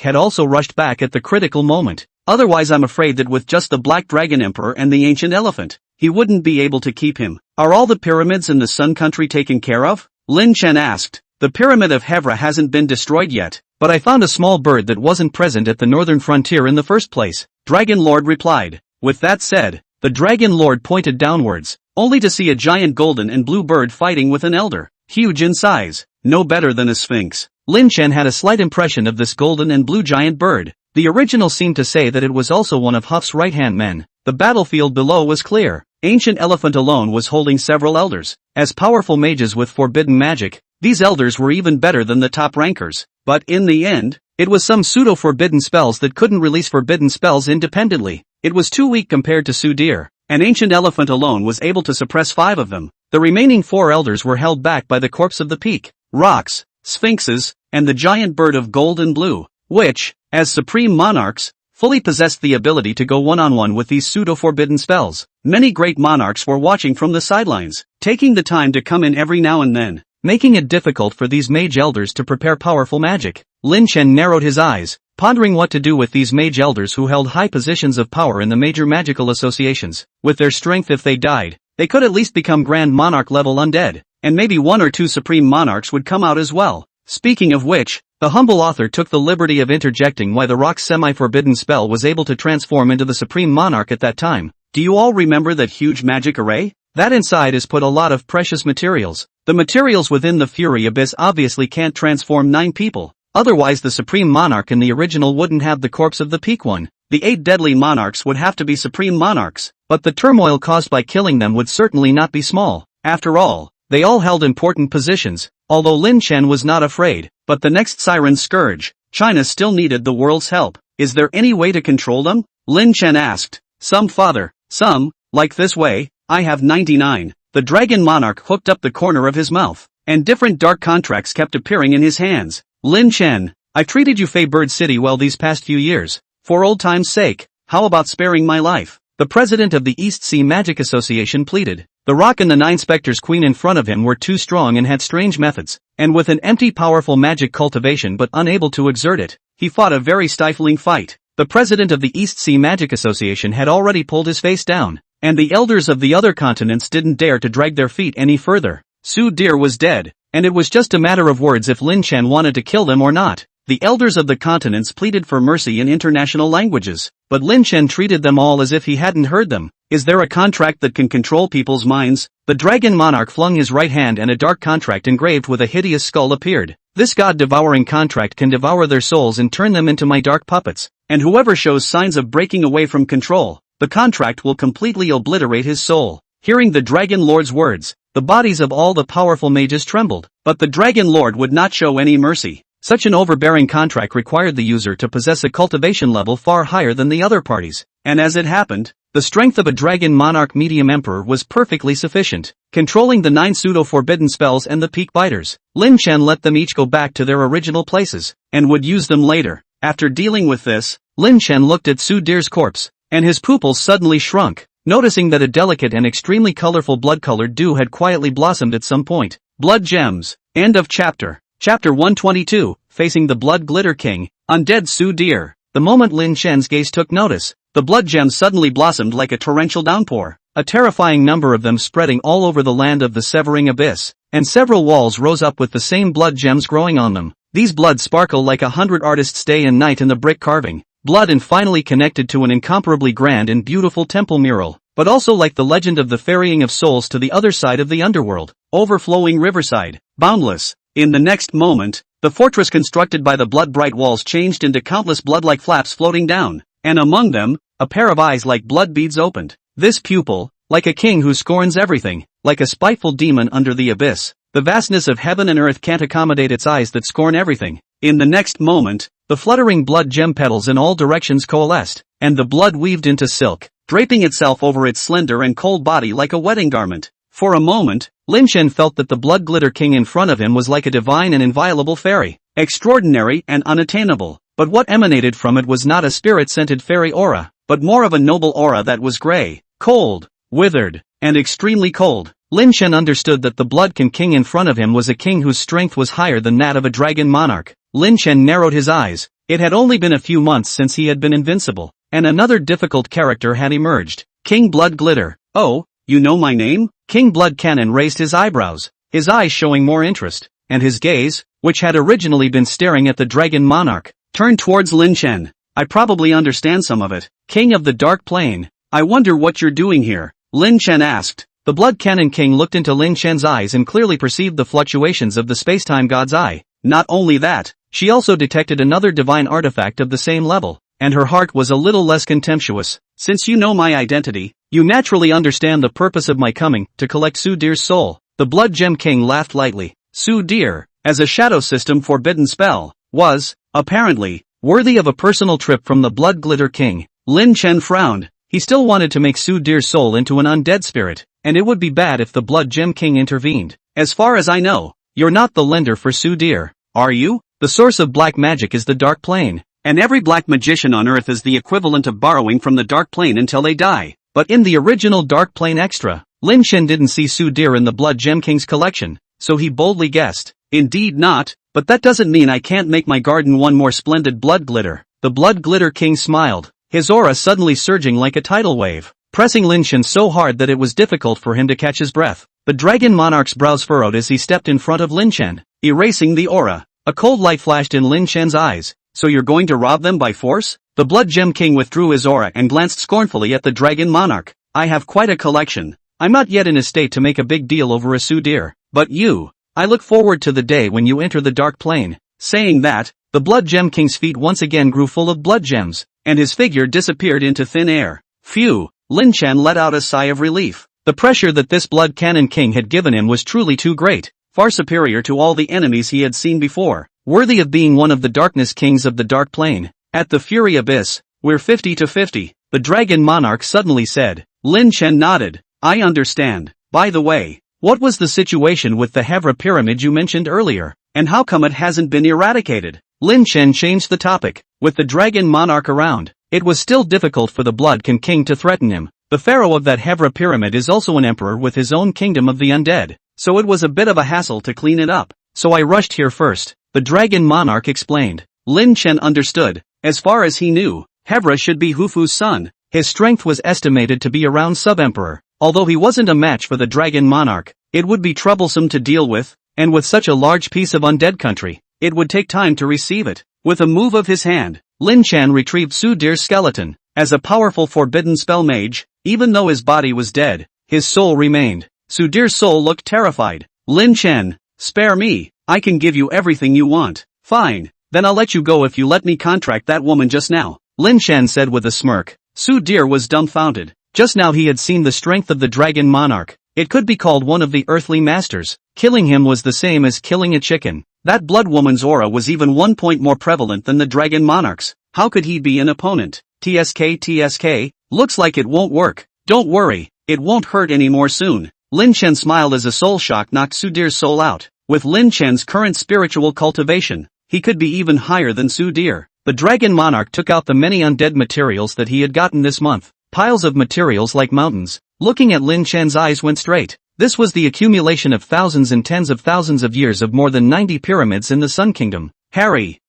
S1: had also rushed back at the critical moment. Otherwise I'm afraid that with just the Black Dragon Emperor and the Ancient Elephant, he wouldn't be able to keep him. Are all the pyramids in the Sun Country taken care of? Lin Chen asked. The Pyramid of Hevra hasn't been destroyed yet, but I found a small bird that wasn't present at the northern frontier in the first place, Dragon Lord replied. With that said, the Dragon Lord pointed downwards, only to see a giant golden and blue bird fighting with an elder, huge in size, no better than a sphinx. Lin Chen had a slight impression of this golden and blue giant bird. The original seemed to say that it was also one of Huff's right-hand men. The battlefield below was clear. Ancient Elephant alone was holding several elders. As powerful mages with forbidden magic, these elders were even better than the top rankers. But in the end, it was some pseudo-forbidden spells that couldn't release forbidden spells independently. It was too weak compared to Sudhir. An Ancient Elephant alone was able to suppress 5 of them. The remaining 4 elders were held back by the corpse of the peak, rocks, sphinxes, and the giant bird of gold and blue, which, as supreme monarchs, fully possessed the ability to go one-on-one with these pseudo-forbidden spells. Many great monarchs were watching from the sidelines, taking the time to come in every now and then, making it difficult for these mage elders to prepare powerful magic. Lin Chen narrowed his eyes, pondering what to do with these mage elders who held high positions of power in the major magical associations. With their strength, if they died, they could at least become Grand Monarch level undead, and maybe 1 or 2 supreme monarchs would come out as well. Speaking of which, the humble author took the liberty of interjecting why the rock's semi-forbidden spell was able to transform into the supreme monarch at that time. Do you all remember that huge magic array? That inside is put a lot of precious materials. The materials within the Fury Abyss obviously can't transform 9 people. Otherwise the supreme monarch in the original wouldn't have the corpse of the peak one. The 8 deadly monarchs would have to be supreme monarchs, but the turmoil caused by killing them would certainly not be small. After all, they all held important positions, although Lin Chen was not afraid. But the next Siren Scourge, China still needed the world's help. Is there any way to control them? Lin Chen asked. Some, father. Some, like this way. I have 99. The Dragon Monarch hooked up the corner of his mouth, and different dark contracts kept appearing in his hands. Lin Chen, I've treated you Fey Bird City well these past few years. For old time's sake, how about sparing my life? The president of the East Sea Magic Association pleaded. The Rock and the 9 Spectres Queen in front of him were too strong and had strange methods, and with an empty powerful magic cultivation but unable to exert it, he fought a very stifling fight. The president of the East Sea Magic Association had already pulled his face down, and the elders of the other continents didn't dare to drag their feet any further. Sudhir was dead, and it was just a matter of words if Lin Chen wanted to kill them or not. The elders of the continents pleaded for mercy in international languages, but Lin Chen treated them all as if he hadn't heard them. Is there a contract that can control people's minds? The Dragon Monarch flung his right hand and a dark contract engraved with a hideous skull appeared. This god-devouring contract can devour their souls and turn them into my dark puppets, and whoever shows signs of breaking away from control, the contract will completely obliterate his soul. Hearing the Dragon Lord's words, the bodies of all the powerful mages trembled, but the Dragon Lord would not show any mercy. Such an overbearing contract required the user to possess a cultivation level far higher than the other parties, and as it happened, the strength of a Dragon Monarch Medium Emperor was perfectly sufficient, controlling the 9 pseudo-forbidden spells and the peak biters. Lin Chen let them each go back to their original places, and would use them later. After dealing with this, Lin Chen looked at Sudhir's corpse, and his pupils suddenly shrunk, noticing that a delicate and extremely colorful blood-colored dew had quietly blossomed at some point. Blood Gems. End of chapter. Chapter 122, Facing the Blood Glitter King, Undead Sudhir. The moment Lin Chen's gaze took notice, the blood gems suddenly blossomed like a torrential downpour, a terrifying number of them spreading all over the land of the Severing Abyss, and several walls rose up with the same blood gems growing on them. These bloods sparkle like 100 artists' day and night in the brick carving, blood and finally connected to an incomparably grand and beautiful temple mural, but also like the legend of the ferrying of souls to the other side of the underworld, overflowing riverside, boundless. In the next moment, the fortress constructed by the blood-bright walls changed into countless blood-like flaps floating down, and among them, a pair of eyes like blood beads opened. This pupil, like a king who scorns everything, like a spiteful demon under the abyss, the vastness of heaven and earth can't accommodate its eyes that scorn everything. In the next moment, the fluttering blood gem petals in all directions coalesced, and the blood weaved into silk, draping itself over its slender and cold body like a wedding garment. For a moment, Lin Shen felt that the blood glitter king in front of him was like a divine and inviolable fairy, extraordinary and unattainable, but what emanated from it was not a spirit-scented fairy aura, but more of a noble aura that was gray, cold, withered, and extremely cold. Lin Shen understood that the blood king in front of him was a king whose strength was higher than that of a dragon monarch. Lin Shen narrowed his eyes. It had only been a few months since he had been invincible, and another difficult character had emerged. King Blood Glitter. Oh, you know my name? King Blood Cannon raised his eyebrows, his eyes showing more interest, and his gaze, which had originally been staring at the dragon monarch, turned towards Lin Shen. I probably understand some of it. King of the Dark Plane. I wonder what you're doing here, Lin Shen asked. The Blood Cannon King looked into Lin Shen's eyes and clearly perceived the fluctuations of the space-time god's eye. Not only that, she also detected another divine artifact of the same level, and her heart was a little less contemptuous. Since you know my identity, you naturally understand the purpose of my coming, to collect Su Dir's soul. The Blood Gem King laughed lightly. Su Dir, as a shadow system forbidden spell, was, apparently, worthy of a personal trip from the Blood Glitter King. Lin Shen frowned. He still wanted to make Su Dir's soul into an undead spirit, and it would be bad if the Blood Gem King intervened. As far as I know, you're not the lender for Su Dir, are you? The source of black magic is the Dark Plane, and every black magician on Earth is the equivalent of borrowing from the Dark Plane until they die. But in the original Dark Plane Extra, Lin Shen didn't see Su Dir in the Blood Gem King's collection, so he boldly guessed. Indeed not, but that doesn't mean I can't make my garden one more splendid blood glitter. The Blood Glitter King smiled, his aura suddenly surging like a tidal wave, pressing Lin Shen so hard that it was difficult for him to catch his breath. The Dragon Monarch's brows furrowed as he stepped in front of Lin Shen, erasing the aura. A cold light flashed in Lin Shen's eyes. So you're going to rob them by force? The Blood Gem King withdrew his aura and glanced scornfully at the Dragon Monarch. I have quite a collection. I'm not yet in a state to make a big deal over a Su Dir. But you, I look forward to the day when you enter the Dark Plane. Saying that, the Blood Gem King's feet once again grew full of blood gems, and his figure disappeared into thin air. Phew, Lin Shen let out a sigh of relief. The pressure that this Blood Cannon King had given him was truly too great, far superior to all the enemies he had seen before, worthy of being one of the Darkness Kings of the Dark Plane. At the Fury Abyss, we're 50-50, the Dragon Monarch suddenly said. Lin Shen nodded. I understand. By the way, what was the situation with the Hevra Pyramid you mentioned earlier, and how come it hasn't been eradicated? Lin Shen changed the topic. With the Dragon Monarch around, it was still difficult for the Blood King to threaten him. The pharaoh of that Hevra Pyramid is also an emperor with his own kingdom of the undead, so it was a bit of a hassle to clean it up. So I rushed here first, the Dragon Monarch explained. Lin Shen understood. As far as he knew, Hevra should be Hufu's son. His strength was estimated to be around sub-emperor. Although he wasn't a match for the Dragon Monarch, it would be troublesome to deal with, and with such a large piece of undead country, it would take time to receive it. With a move of his hand, Lin Shen retrieved Su Dir's skeleton. As a powerful forbidden spell mage, even though his body was dead, his soul remained. Su Dir's soul looked terrified. Lin Shen, spare me, I can give you everything you want. Fine, then I'll let you go if you let me contract that woman just now, Lin Shen said with a smirk. Su Dir was dumbfounded. Just now he had seen the strength of the Dragon Monarch. It could be called one of the earthly masters. Killing him was the same as killing a chicken. That blood woman's aura was even 1 point more prevalent than the Dragon Monarch's. How could he be an opponent? TSK, looks like it won't work. Don't worry, it won't hurt anymore soon. Lin Shen smiled as a soul shock knocked Su Dir's soul out. With Lin Shen's current spiritual cultivation, he could be even higher than Su Dir. The Dragon Monarch took out the many undead materials that he had gotten this month. Piles of materials like mountains. Looking at Lin Shen's eyes went straight. This was the accumulation of thousands and tens of thousands of years of more than 90 pyramids in the Sun Kingdom. Harry,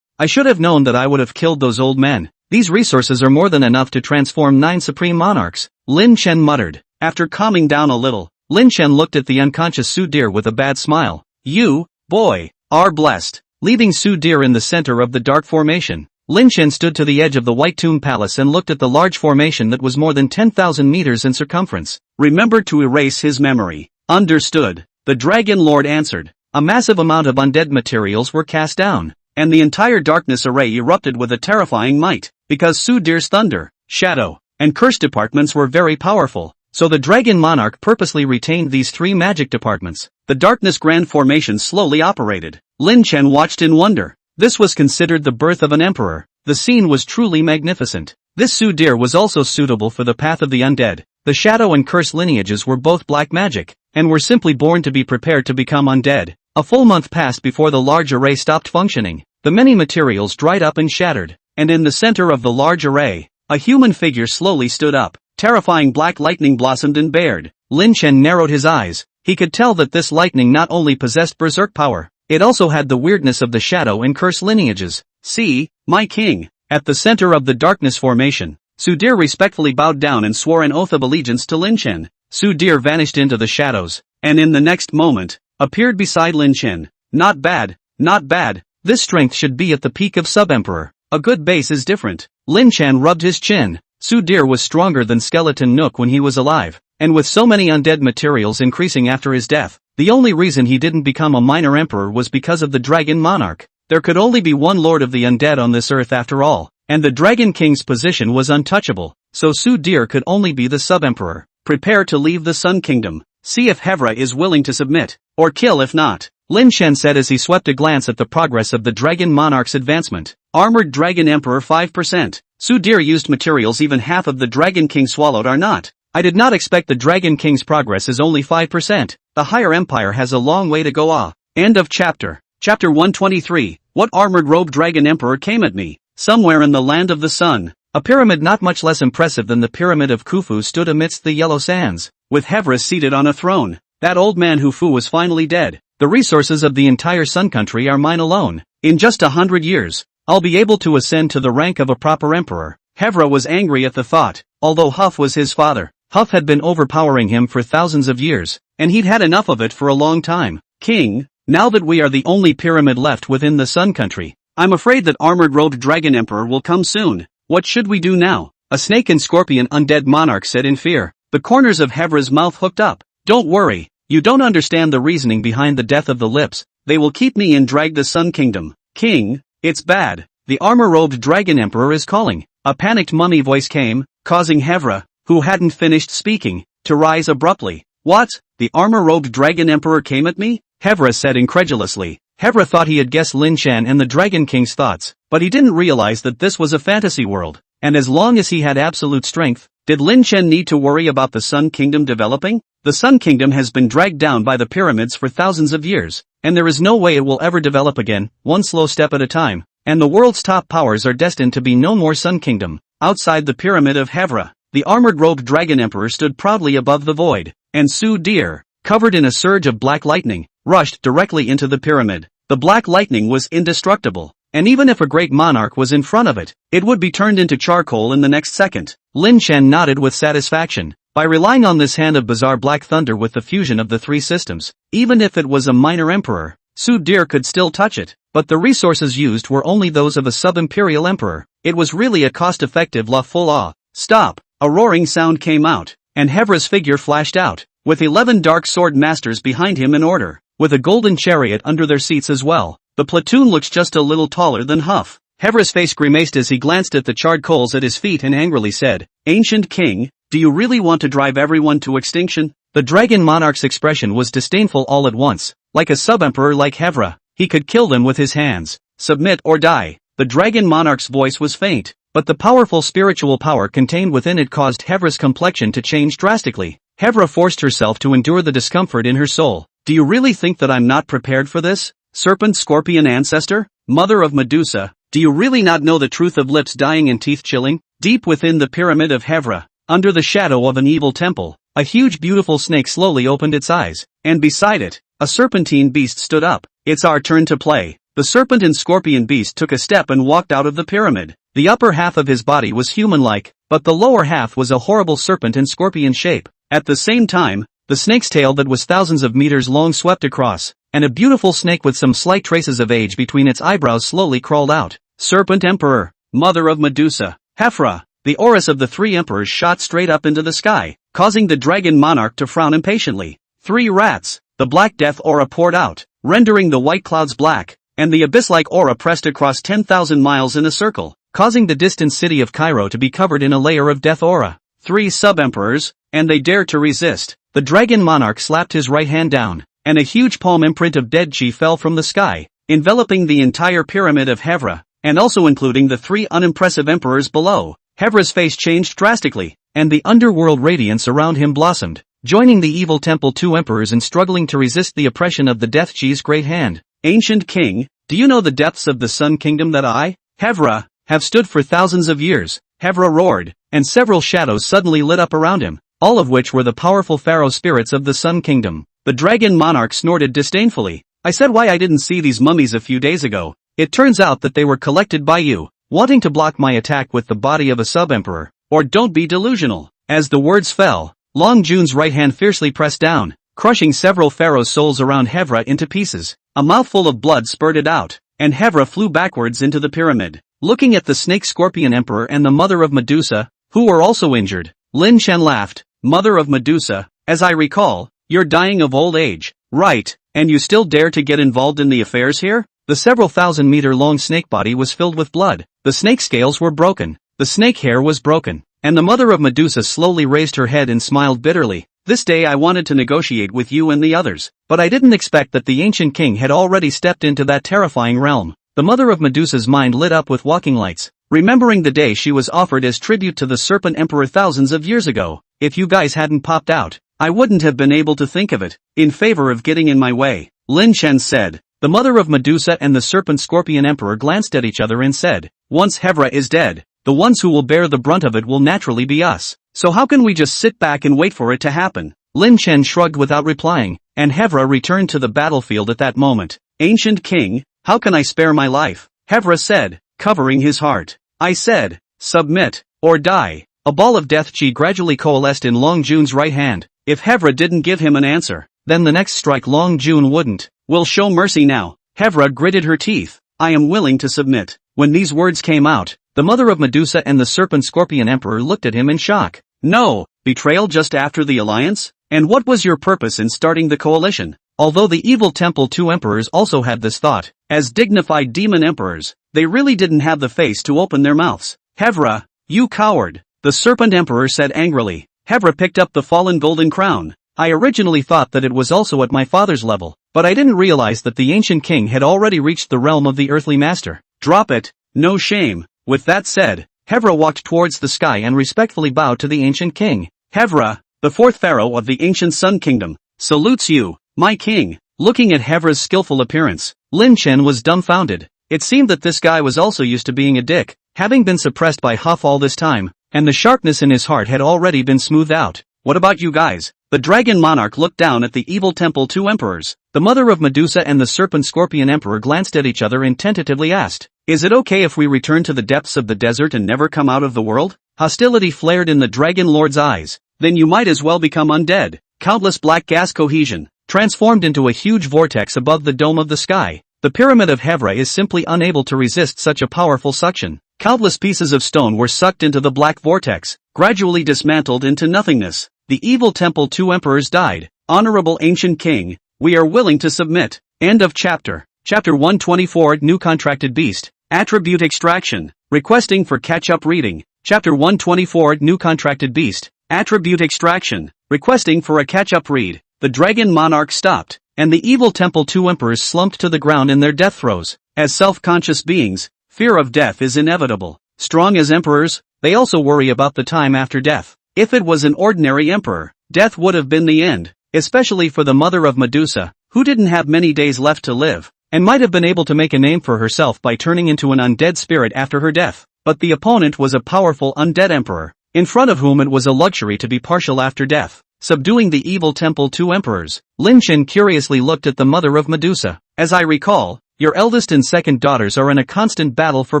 S1: I should have known that I would have killed those old men. These resources are more than enough to transform 9 supreme monarchs, Lin Shen muttered. After calming down a little, Lin Shen looked at the unconscious Su Dir with a bad smile. You, boy, are blessed. Leaving Su Dir in the center of the dark formation, Lin Shen stood to the edge of the White Tomb Palace and looked at the large formation that was more than 10,000 meters in circumference. Remember to erase his memory. Understood, the Dragon Lord answered. A massive amount of undead materials were cast down, and the entire darkness array erupted with a terrifying might. because Sudir's thunder, shadow, and curse departments were very powerful. So the Dragon Monarch purposely retained these three magic departments. The Darkness Grand Formation slowly operated. Lin Chen watched in wonder. This was considered the birth of an emperor. The scene was truly magnificent. This Sudir was also suitable for the path of the undead. The shadow and curse lineages were both black magic, and were simply born to be prepared to become undead. A full month passed before the large array stopped functioning. The many materials dried up and shattered, and in the center of the large array, a human figure slowly stood up. Terrifying black lightning blossomed and bared. Lin Chen narrowed his eyes. He could tell that this lightning not only possessed berserk power, it also had the weirdness of the shadow and curse lineages. "See, my king." At the center of the darkness formation, Sudir respectfully bowed down and swore an oath of allegiance to Lin Chen. Sudir vanished into the shadows, and in the next moment, appeared beside Lin Chen. Not bad, not bad. This strength should be at the peak of sub-emperor. A good base is different. Lin Chen rubbed his chin. Sudir was stronger than Skeleton Nook when he was alive, and with so many undead materials increasing after his death, the only reason he didn't become a minor emperor was because of the Dragon Monarch. There could only be one lord of the undead on this earth after all, and the Dragon King's position was untouchable, so Sudir could only be the sub-emperor. Prepare to leave the Sun Kingdom. See if Hevra is willing to submit, or kill if not, Lin Chen said as he swept a glance at the progress of the Dragon Monarch's advancement. Armored Dragon Emperor 5%. Sudir used materials even half of the Dragon King swallowed are not. I did not expect the Dragon King's progress is only 5%. The higher empire has a long way to go. End of chapter. Chapter 123. What armored robed Dragon Emperor came at me? Somewhere in the land of the sun, a pyramid not much less impressive than the pyramid of Khufu stood amidst the yellow sands, with Hevra seated on a throne. That old man Hufu was finally dead. The resources of the entire Sun Country are mine alone. In just 100 years, I'll be able to ascend to the rank of a proper emperor. Hevra was angry at the thought. Although Huff was his father, Huff had been overpowering him for thousands of years, and he'd had enough of it for a long time. King, now that we are the only pyramid left within the Sun Country, I'm afraid that armored robed Dragon Emperor will come soon. What should we do now? A snake and scorpion undead monarch said in fear. The corners of Hevra's mouth hooked up. Don't worry, you don't understand the reasoning behind the death of the lips. They will keep me and drag the Sun Kingdom. King, it's bad. The armor-robed Dragon Emperor is calling. A panicked mummy voice came, causing Hevra, who hadn't finished speaking, to rise abruptly. What? The armor-robed Dragon Emperor came at me? Hevra said incredulously. Hevra thought he had guessed Lin Chen and the Dragon King's thoughts, but he didn't realize that this was a fantasy world, and as long as he had absolute strength, did Lin Chen need to worry about the Sun Kingdom developing? The Sun Kingdom has been dragged down by the pyramids for thousands of years, and there is no way it will ever develop again, one slow step at a time, and the world's top powers are destined to be no more Sun Kingdom. Outside the pyramid of Hevra, the armored-robed Dragon Emperor stood proudly above the void, and Sudir, covered in a surge of black lightning, rushed directly into the pyramid. The black lightning was indestructible, and even if a great monarch was in front of it, it would be turned into charcoal in the next second. Lin Chen nodded with satisfaction. By relying on this hand of bizarre black thunder with the fusion of the three systems, even if it was a minor emperor, Sudir could still touch it, but the resources used were only those of a sub-imperial emperor. It was really a cost-effective la full awe. Stop! A roaring sound came out, and Hevra's figure flashed out, with 11 dark sword masters behind him in order, with a golden chariot under their seats as well. The platoon looks just a little taller than Huff. Hevra's face grimaced as he glanced at the charred coals at his feet and angrily said, "Ancient King, do you really want to drive everyone to extinction?" The Dragon Monarch's expression was disdainful all at once. Like a sub-emperor like Hevra, he could kill them with his hands. Submit or die. The Dragon Monarch's voice was faint, but the powerful spiritual power contained within it caused Hevra's complexion to change drastically. Hevra forced herself to endure the discomfort in her soul. Do you really think that I'm not prepared for this? Serpent Scorpion Ancestor? Mother of Medusa, do you really not know the truth of lips dying and teeth chilling? Deep within the pyramid of Hevra, under the shadow of an evil temple, a huge beautiful snake slowly opened its eyes, and beside it, a serpentine beast stood up. It's our turn to play. The serpent and scorpion beast took a step and walked out of the pyramid. The upper half of his body was human-like, but the lower half was a horrible serpent and scorpion shape. At the same time, the snake's tail that was thousands of meters long swept across, and a beautiful snake with some slight traces of age between its eyebrows slowly crawled out. Serpent Emperor, Mother of Medusa, Hefra. The auras of the three emperors shot straight up into the sky, causing the Dragon Monarch to frown impatiently. 3 rats. The Black Death aura poured out, rendering the white clouds black, and the abyss-like aura pressed across 10,000 miles in a circle. causing the distant city of Cairo to be covered in a layer of death aura. 3 sub-emperors, and they dared to resist. The dragon monarch slapped his right hand down, and a huge palm imprint of dead chi fell from the sky, enveloping the entire pyramid of Hevra, and also including the 3 unimpressive emperors below. Hevra's face changed drastically, and the underworld radiance around him blossomed, joining the evil temple 2 emperors in struggling to resist the oppression of the death chi's great hand. Ancient king, do you know the depths of the Sun Kingdom that I, Hevra, have stood for thousands of years? Hevra roared, and several shadows suddenly lit up around him, all of which were the powerful pharaoh spirits of the Sun Kingdom. The dragon monarch snorted disdainfully. I said why I didn't see these mummies a few days ago. It turns out that they were collected by you, wanting to block my attack with the body of a sub-emperor. Or don't be delusional. As the words fell, Long Jun's right hand fiercely pressed down, crushing several pharaoh's souls around Hevra into pieces. A mouthful of blood spurted out, and Hevra flew backwards into the pyramid. Looking at the snake scorpion emperor and the mother of Medusa, who were also injured, Lin Chen laughed. Mother of Medusa, as I recall, you're dying of old age, right, and you still dare to get involved in the affairs here? The several thousand-meter-long snake body was filled with blood. The snake scales were broken. The snake hair was broken. And the mother of Medusa slowly raised her head and smiled bitterly. This day I wanted to negotiate with you and the others, but I didn't expect that the ancient king had already stepped into that terrifying realm. The mother of Medusa's mind lit up with walking lights, remembering the day she was offered as tribute to the serpent emperor thousands of years ago. If you guys hadn't popped out, I wouldn't have been able to think of it, in favor of getting in my way, Lin Chen said. The mother of Medusa and the serpent scorpion emperor glanced at each other and said, once Hevra is dead, the ones who will bear the brunt of it will naturally be us. So how can we just sit back and wait for it to happen? Lin Chen shrugged without replying, and Hevra returned to the battlefield at that moment. Ancient king, how can I spare my life? Hevra said, covering his heart. I said, submit, or die. A ball of death chi gradually coalesced in Long Jun's right hand. If Hevra didn't give him an answer, then the next strike Long Jun wouldn't. We'll show mercy now. Hevra gritted her teeth. I am willing to submit. When these words came out, the mother of Medusa and the serpent scorpion emperor looked at him in shock. No, betrayal just after the alliance? And what was your purpose in starting the coalition? Although the evil temple 2 emperors also had this thought, as dignified demon emperors, they really didn't have the face to open their mouths. Hevra, you coward, the serpent emperor said angrily. Hevra picked up the fallen golden crown. I originally thought that it was also at my father's level, but I didn't realize that the ancient king had already reached the realm of the earthly master. Drop it, no shame. With that said, Hevra walked towards the sky and respectfully bowed to the ancient king. Hevra, the 4th pharaoh of the ancient Sun Kingdom, salutes you, my king. Looking at Hevra's skillful appearance, Lin Chen was dumbfounded. It seemed that this guy was also used to being a dick, having been suppressed by Huff all this time, and the sharpness in his heart had already been smoothed out. What about you guys? The dragon monarch looked down at the evil temple 2 emperors. The mother of Medusa and the serpent scorpion emperor glanced at each other and tentatively asked, is it okay if we return to the depths of the desert and never come out of the world? Hostility flared in the dragon lord's eyes. Then you might as well become undead. Countless black gas cohesion transformed into a huge vortex above the dome of the sky. The pyramid of Hevra is simply unable to resist such a powerful suction. Countless pieces of stone were sucked into the black vortex, gradually dismantled into nothingness. The evil temple 2 emperors died. Honorable ancient king, we are willing to submit. End of chapter. Chapter 124 New Contracted Beast. Attribute Extraction. Requesting for catch-up reading. Chapter 124 New Contracted Beast. Attribute Extraction. Requesting for a catch-up read. The dragon monarch stopped, and the evil temple 2 emperors slumped to the ground in their death throes. As self-conscious beings, fear of death is inevitable. Strong as emperors, they also worry about the time after death. If it was an ordinary emperor, death would have been the end, especially for the mother of Medusa, who didn't have many days left to live, and might have been able to make a name for herself by turning into an undead spirit after her death. But the opponent was a powerful undead emperor, in front of whom it was a luxury to be partial after death. Subduing the evil temple 2 emperors, Lin Chen curiously looked at the mother of Medusa. As I recall, your eldest and second daughters are in a constant battle for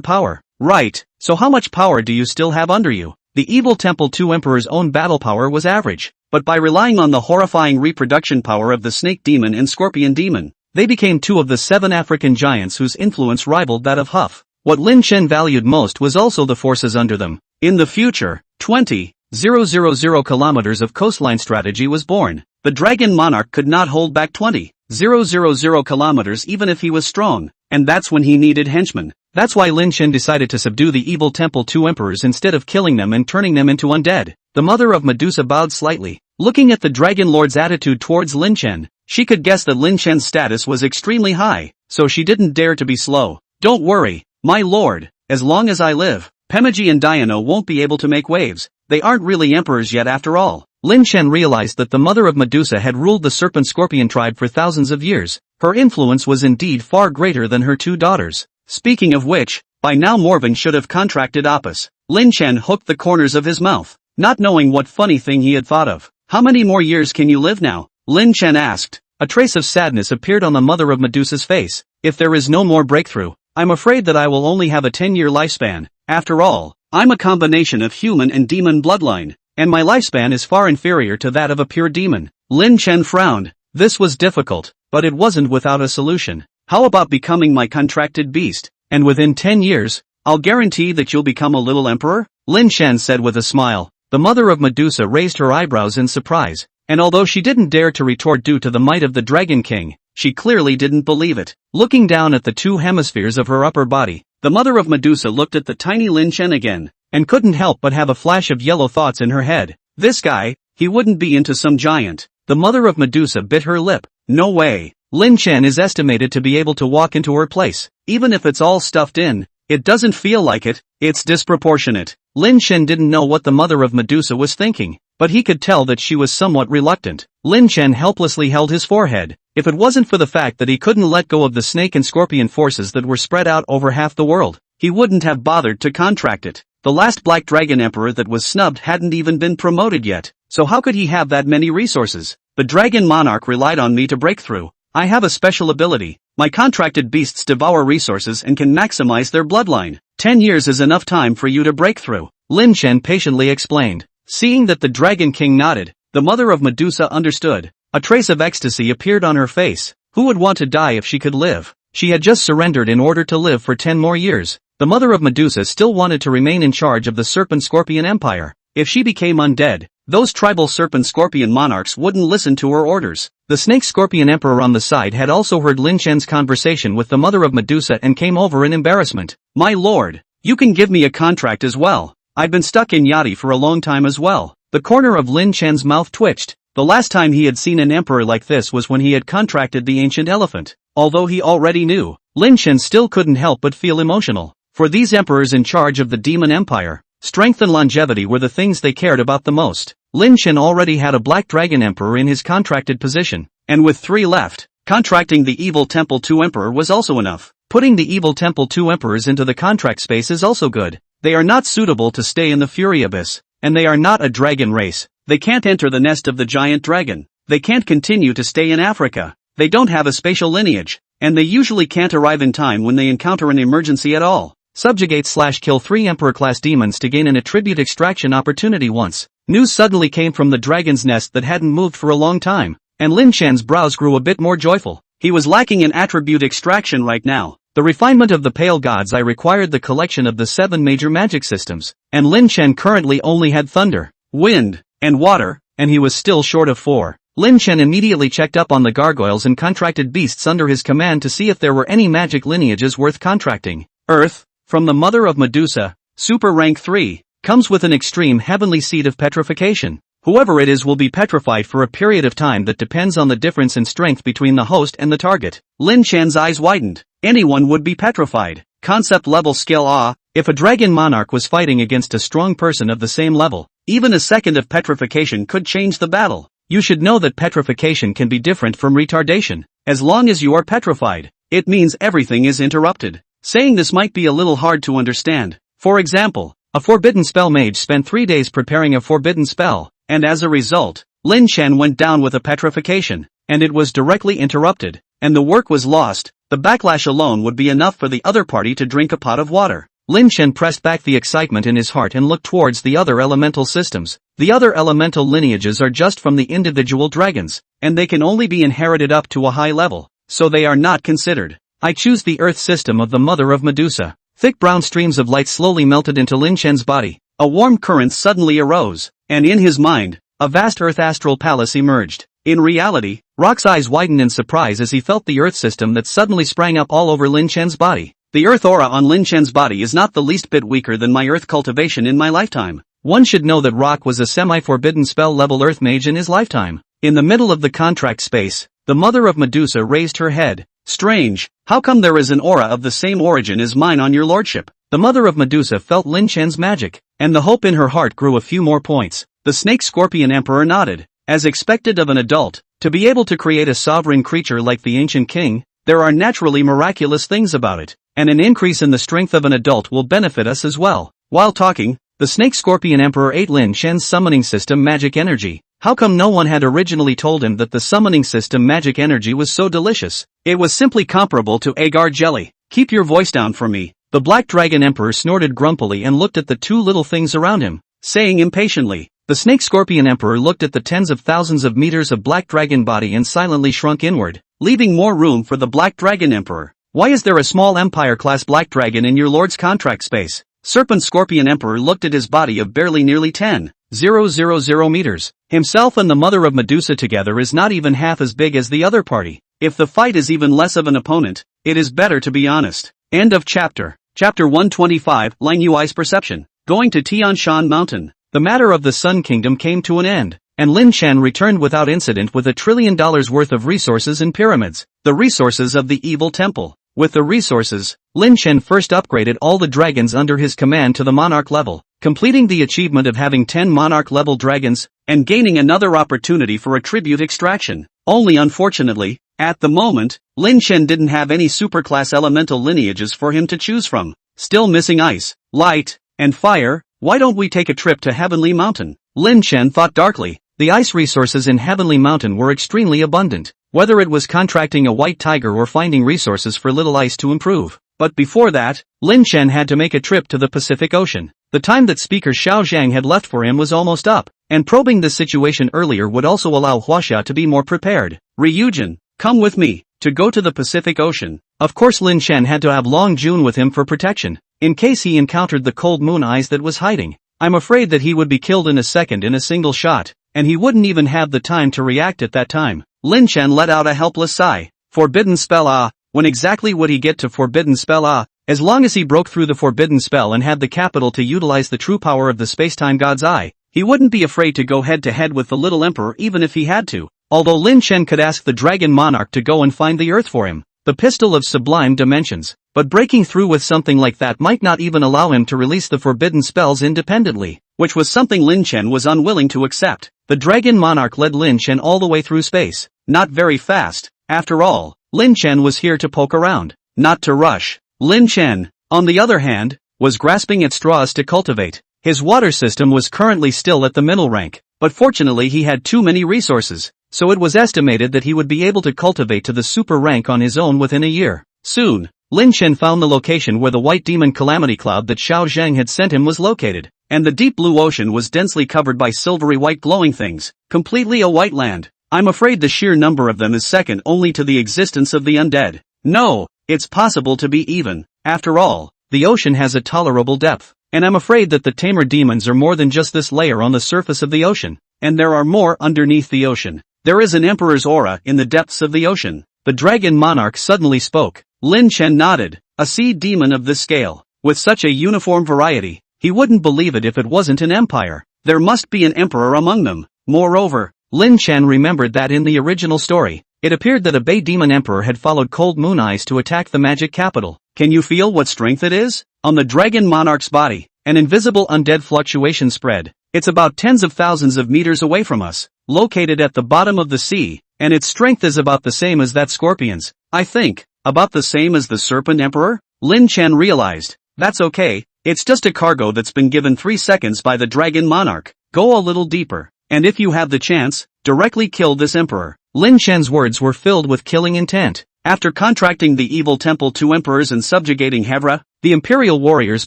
S1: power. Right, so how much power do you still have under you? The evil temple 2 emperor's own battle power was average, but by relying on the horrifying reproduction power of the snake demon and scorpion demon, they became 2 of the 7 African giants whose influence rivaled that of Huff. What Lin Chen valued most was also the forces under them. In the future, 20,000 kilometers of coastline strategy was born. The dragon monarch could not hold back 20,000 kilometers even if he was strong. and that's when he needed henchmen. That's why Lin Chen decided to subdue the evil Temple Two Emperors instead of killing them and turning them into undead. The mother of Medusa bowed slightly. Looking at the Dragon Lord's attitude towards Lin Chen, she could guess that Lin Chen's status was extremely high, so she didn't dare to be slow. Don't worry, my lord, as long as I live, Pemaji and Diano won't be able to make waves. They aren't really emperors yet after all. Lin Chen realized that the mother of Medusa had ruled the Serpent-Scorpion tribe for thousands of years. Her influence was indeed far greater than her two daughters. Speaking of which, by now Morven should have contracted Apis. Lin Chen hooked the corners of his mouth, not knowing what funny thing he had thought of. How many more years can you live now? Lin Chen asked. A trace of sadness appeared on the mother of Medusa's face. If there is no more breakthrough, I'm afraid that I will only have a 10-year lifespan. After all, I'm a combination of human and demon bloodline, and my lifespan is far inferior to that of a pure demon. Lin Chen frowned. This was difficult, but it wasn't without a solution. How about becoming my contracted beast, and within 10 years, I'll guarantee that you'll become a little emperor? Lin Chen said with a smile. The mother of Medusa raised her eyebrows in surprise, and although she didn't dare to retort due to the might of the Dragon King, she clearly didn't believe it. Looking down at the two hemispheres of her upper body, the mother of Medusa looked at the tiny Lin Chen again, and couldn't help but have a flash of yellow thoughts in her head. This guy, he wouldn't be into some giant. The mother of Medusa bit her lip. No way. Lin Chen is estimated to be able to walk into her place, even if it's all stuffed in. It doesn't feel like it, it's disproportionate. Lin Chen didn't know what the mother of Medusa was thinking, but he could tell that she was somewhat reluctant. Lin Chen helplessly held his forehead. If it wasn't for the fact that he couldn't let go of the snake and scorpion forces that were spread out over half the world, he wouldn't have bothered to contract it. The last Black Dragon Emperor that was snubbed hadn't even been promoted yet, so how could he have that many resources? The Dragon Monarch relied on me to break through. I have a special ability. My contracted beasts devour resources and can maximize their bloodline. 10 years is enough time for you to break through, Lin Chen patiently explained. Seeing that the Dragon King nodded, the mother of Medusa understood. A trace of ecstasy appeared on her face. Who would want to die if she could live? She had just surrendered in order to live for 10 more years. The mother of Medusa still wanted to remain in charge of the Serpent-Scorpion Empire. If she became undead, those tribal Serpent-Scorpion monarchs wouldn't listen to her orders. The Snake-Scorpion Emperor on the side had also heard Lin Chen's conversation with the mother of Medusa and came over in embarrassment. My lord, you can give me a contract as well. I've been stuck in Yati for a long time as well. The corner of Lin Chen's mouth twitched. The last time he had seen an emperor like this was when he had contracted the ancient elephant. Although he already knew, Lin Chen still couldn't help but feel emotional. For these emperors in charge of the Demon Empire, strength and longevity were the things they cared about the most. Lin Chen already had a Black Dragon Emperor in his contracted position, and with 3 left, contracting the Evil Temple 2 Emperor was also enough. Putting the Evil Temple 2 Emperors into the contract space is also good. They are not suitable to stay in the Fury Abyss, and they are not a dragon race. They can't enter the nest of the giant dragon. They can't continue to stay in Africa. They don't have a spatial lineage, and they usually can't arrive in time when they encounter an emergency at all. Subjugate/kill 3 Emperor-class demons to gain an attribute extraction opportunity once. News suddenly came from the dragon's nest that hadn't moved for a long time, and Lin Chen's brows grew a bit more joyful. He was lacking in attribute extraction right now. The refinement of the Pale God's Eye required the collection of the 7 major magic systems, and Lin Chen currently only had thunder, wind, and water, and he was still short of 4. Lin Chen immediately checked up on the gargoyles and contracted beasts under his command to see if there were any magic lineages worth contracting. Earth, from the mother of Medusa, Super Rank 3, comes with an extreme heavenly seed of petrification. Whoever it is will be petrified for a period of time that depends on the difference in strength between the host and the target. Lin Chen's eyes widened. Anyone would be petrified. Concept level skill. If a dragon monarch was fighting against a strong person of the same level, even a second of petrification could change the battle. You should know that petrification can be different from retardation. As long as you are petrified, it means everything is interrupted. Saying this might be a little hard to understand. For example, a forbidden spell mage spent 3 days preparing a forbidden spell, and as a result, Lin Chen went down with a petrification, and it was directly interrupted, and the work was lost. The backlash alone would be enough for the other party to drink a pot of water. Lin Chen pressed back the excitement in his heart and looked towards the other elemental systems. The other elemental lineages are just from the individual dragons, and they can only be inherited up to a high level, so they are not considered. I choose the earth system of the mother of Medusa. Thick brown streams of light slowly melted into Lin Chen's body. A warm current suddenly arose, and in his mind, a vast earth astral palace emerged. In reality, Rock's eyes widened in surprise as he felt the Earth system that suddenly sprang up all over Lin Chen's body. The Earth aura on Lin Chen's body is not the least bit weaker than my Earth cultivation in my lifetime. One should know that Rock was a semi-forbidden spell level Earth mage in his lifetime. In the middle of the contract space, the mother of Medusa raised her head. Strange, how come there is an aura of the same origin as mine on your lordship? The mother of Medusa felt Lin Chen's magic, and the hope in her heart grew a few more points. The Snake Scorpion Emperor nodded. As expected of an adult, to be able to create a sovereign creature like the ancient king, there are naturally miraculous things about it, and an increase in the strength of an adult will benefit us as well. While talking, the Snake Scorpion Emperor ate Lin Chen's summoning system magic energy. How come no one had originally told him that the summoning system magic energy was so delicious? It was simply comparable to agar jelly. Keep your voice down for me. The Black Dragon Emperor snorted grumpily and looked at the two little things around him, saying impatiently. The Snake Scorpion Emperor looked at the tens of thousands of meters of Black Dragon body and silently shrunk inward, leaving more room for the Black Dragon Emperor. Why is there a small Empire-class Black Dragon in your lord's contract space? Serpent Scorpion Emperor looked at his body of barely nearly 10,000 meters. Himself and the mother of Medusa together is not even half as big as the other party. If the fight is even less of an opponent, it is better to be honest. End of chapter. Chapter 125, Lang Yui's Perception. Going to Tianshan Mountain. The matter of the Sun Kingdom came to an end, and Lin Chen returned without incident with $1 trillion worth of resources and pyramids, the resources of the evil temple. With the resources, Lin Chen first upgraded all the dragons under his command to the monarch level, completing the achievement of having 10 monarch-level dragons, and gaining another opportunity for a tribute extraction. Only unfortunately, at the moment, Lin Chen didn't have any superclass elemental lineages for him to choose from. Still missing ice, light, and fire. Why don't we take a trip to Heavenly Mountain? Lin Chen thought darkly. The ice resources in Heavenly Mountain were extremely abundant, whether it was contracting a white tiger or finding resources for Little Ice to improve. But before that, Lin Chen had to make a trip to the Pacific Ocean. The time that Speaker Xiao Zhang had left for him was almost up, and probing the situation earlier would also allow Huaxia to be more prepared. Ryujin, come with me, to go to the Pacific Ocean. Of course Lin Chen had to have Long Jun with him for protection, in case he encountered the cold moon eyes that was hiding. I'm afraid that he would be killed in a second in a single shot, and he wouldn't even have the time to react at that time. Lin Chen let out a helpless sigh. Forbidden spell when exactly would he get to forbidden spell As long as he broke through the forbidden spell and had the capital to utilize the true power of the spacetime god's eye, he wouldn't be afraid to go head to head with the little emperor even if he had to. Although Lin Chen could ask the dragon monarch to go and find the earth for him, the pistol of sublime dimensions, but breaking through with something like that might not even allow him to release the forbidden spells independently, which was something Lin Chen was unwilling to accept. The dragon monarch led Lin Chen all the way through space, not very fast. After all, Lin Chen was here to poke around, not to rush. Lin Chen, on the other hand, was grasping at straws to cultivate. His water system was currently still at the middle rank, but fortunately he had too many resources, so it was estimated that he would be able to cultivate to the super rank on his own within a year. Soon, Lin Chen found the location where the white demon calamity cloud that Xiao Zhang had sent him was located, and the deep blue ocean was densely covered by silvery white glowing things, completely a white land. I'm afraid the sheer number of them is second only to the existence of the undead. No, it's possible to be even. After all, the ocean has a tolerable depth, and I'm afraid that the tamer demons are more than just this layer on the surface of the ocean, and there are more underneath the ocean. There is an emperor's aura in the depths of the ocean. The dragon monarch suddenly spoke. Lin Chen nodded. A sea demon of this scale, with such a uniform variety, he wouldn't believe it if it wasn't an empire. There must be an emperor among them. Moreover, Lin Chen remembered that in the original story, it appeared that a Bay Demon Emperor had followed Cold Moon Eyes to attack the magic capital. Can you feel what strength it is? On the dragon monarch's body, an invisible undead fluctuation spread. It's about tens of thousands of meters away from us, located at the bottom of the sea, and its strength is about the same as that scorpion's. I think, about the same as the Serpent Emperor? Lin Chen realized. That's okay, it's just a cargo that's been given 3 seconds by the dragon monarch. Go a little deeper, and if you have the chance, directly kill this emperor. Lin Chen's words were filled with killing intent. After contracting the evil temple 2 emperors and subjugating Hevra, the imperial warriors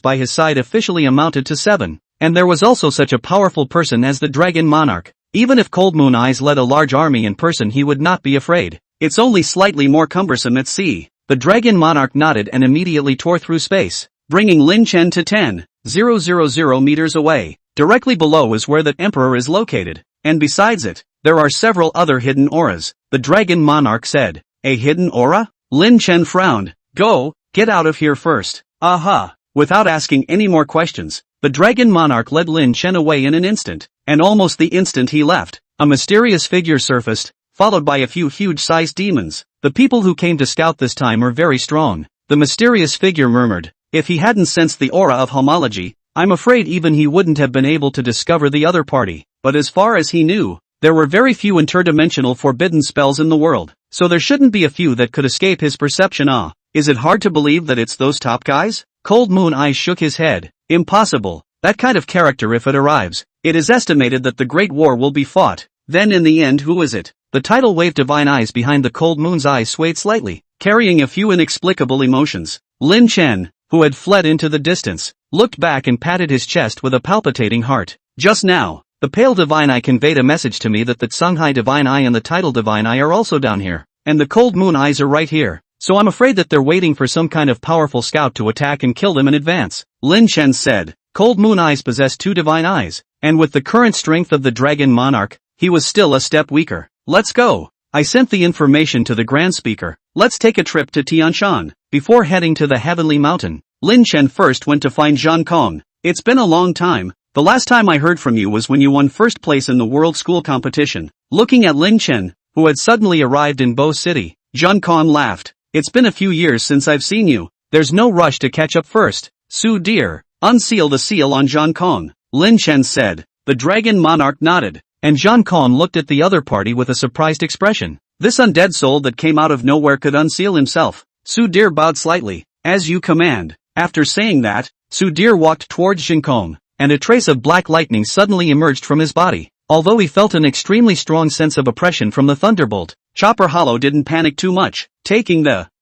S1: by his side officially amounted to 7, and there was also such a powerful person as the dragon monarch. Even if Cold Moon Eyes led a large army in person he would not be afraid. It's only slightly more cumbersome at sea. The dragon monarch nodded and immediately tore through space, bringing Lin Chen to 10,000 meters away. Directly below is where the emperor is located, and besides it, there are several other hidden auras, the Dragon Monarch said. A hidden aura? Lin Chen frowned. Get out of here first. Aha! Without asking any more questions, the Dragon Monarch led Lin Chen away in an instant, and almost the instant he left, a mysterious figure surfaced, followed by a few huge-sized demons. The people who came to scout this time are very strong. The mysterious figure murmured. If he hadn't sensed the aura of homology, I'm afraid even he wouldn't have been able to discover the other party. But as far as he knew, there were very few interdimensional forbidden spells in the world, so there shouldn't be a few that could escape his perception. Is it hard to believe that it's those top guys? Cold Moon Eyes shook his head. Impossible. That kind of character if it arrives. It is estimated that the Great War will be fought. Then in the end who is it? The tidal wave divine eyes behind the Cold Moon's eyes swayed slightly, carrying a few inexplicable emotions. Lin Chen, who had fled into the distance, looked back and patted his chest with a palpitating heart. Just now, the pale divine eye conveyed a message to me that the Songhai divine eye and the tidal divine eye are also down here, and the Cold Moon eyes are right here. So I'm afraid that they're waiting for some kind of powerful scout to attack and kill them in advance. Lin Chen said. Cold Moon Eyes possessed two divine eyes, and with the current strength of the Dragon Monarch, he was still a step weaker. Let's go. I sent the information to the Grand Speaker. Let's take a trip to Tianshan. Before heading to the Heavenly Mountain, Lin Chen first went to find Zhang Kong. It's been a long time. The last time I heard from you was when you won first place in the World School Competition. Looking at Lin Chen, who had suddenly arrived in Bo City, Zhang Kong laughed. It's been a few years since I've seen you. There's no rush to catch up first. Su dear, unseal the seal on Zhang Kong, Lin Chen said. The Dragon Monarch nodded, and Zhang Kong looked at the other party with a surprised expression. This undead soul that came out of nowhere could unseal himself. Su dear bowed slightly. As you command. After saying that, Su dear walked towards Zhang Kong, and a trace of black lightning suddenly emerged from his body. Although he felt an extremely strong sense of oppression from the thunderbolt, Chopper Hollow didn't panic too much,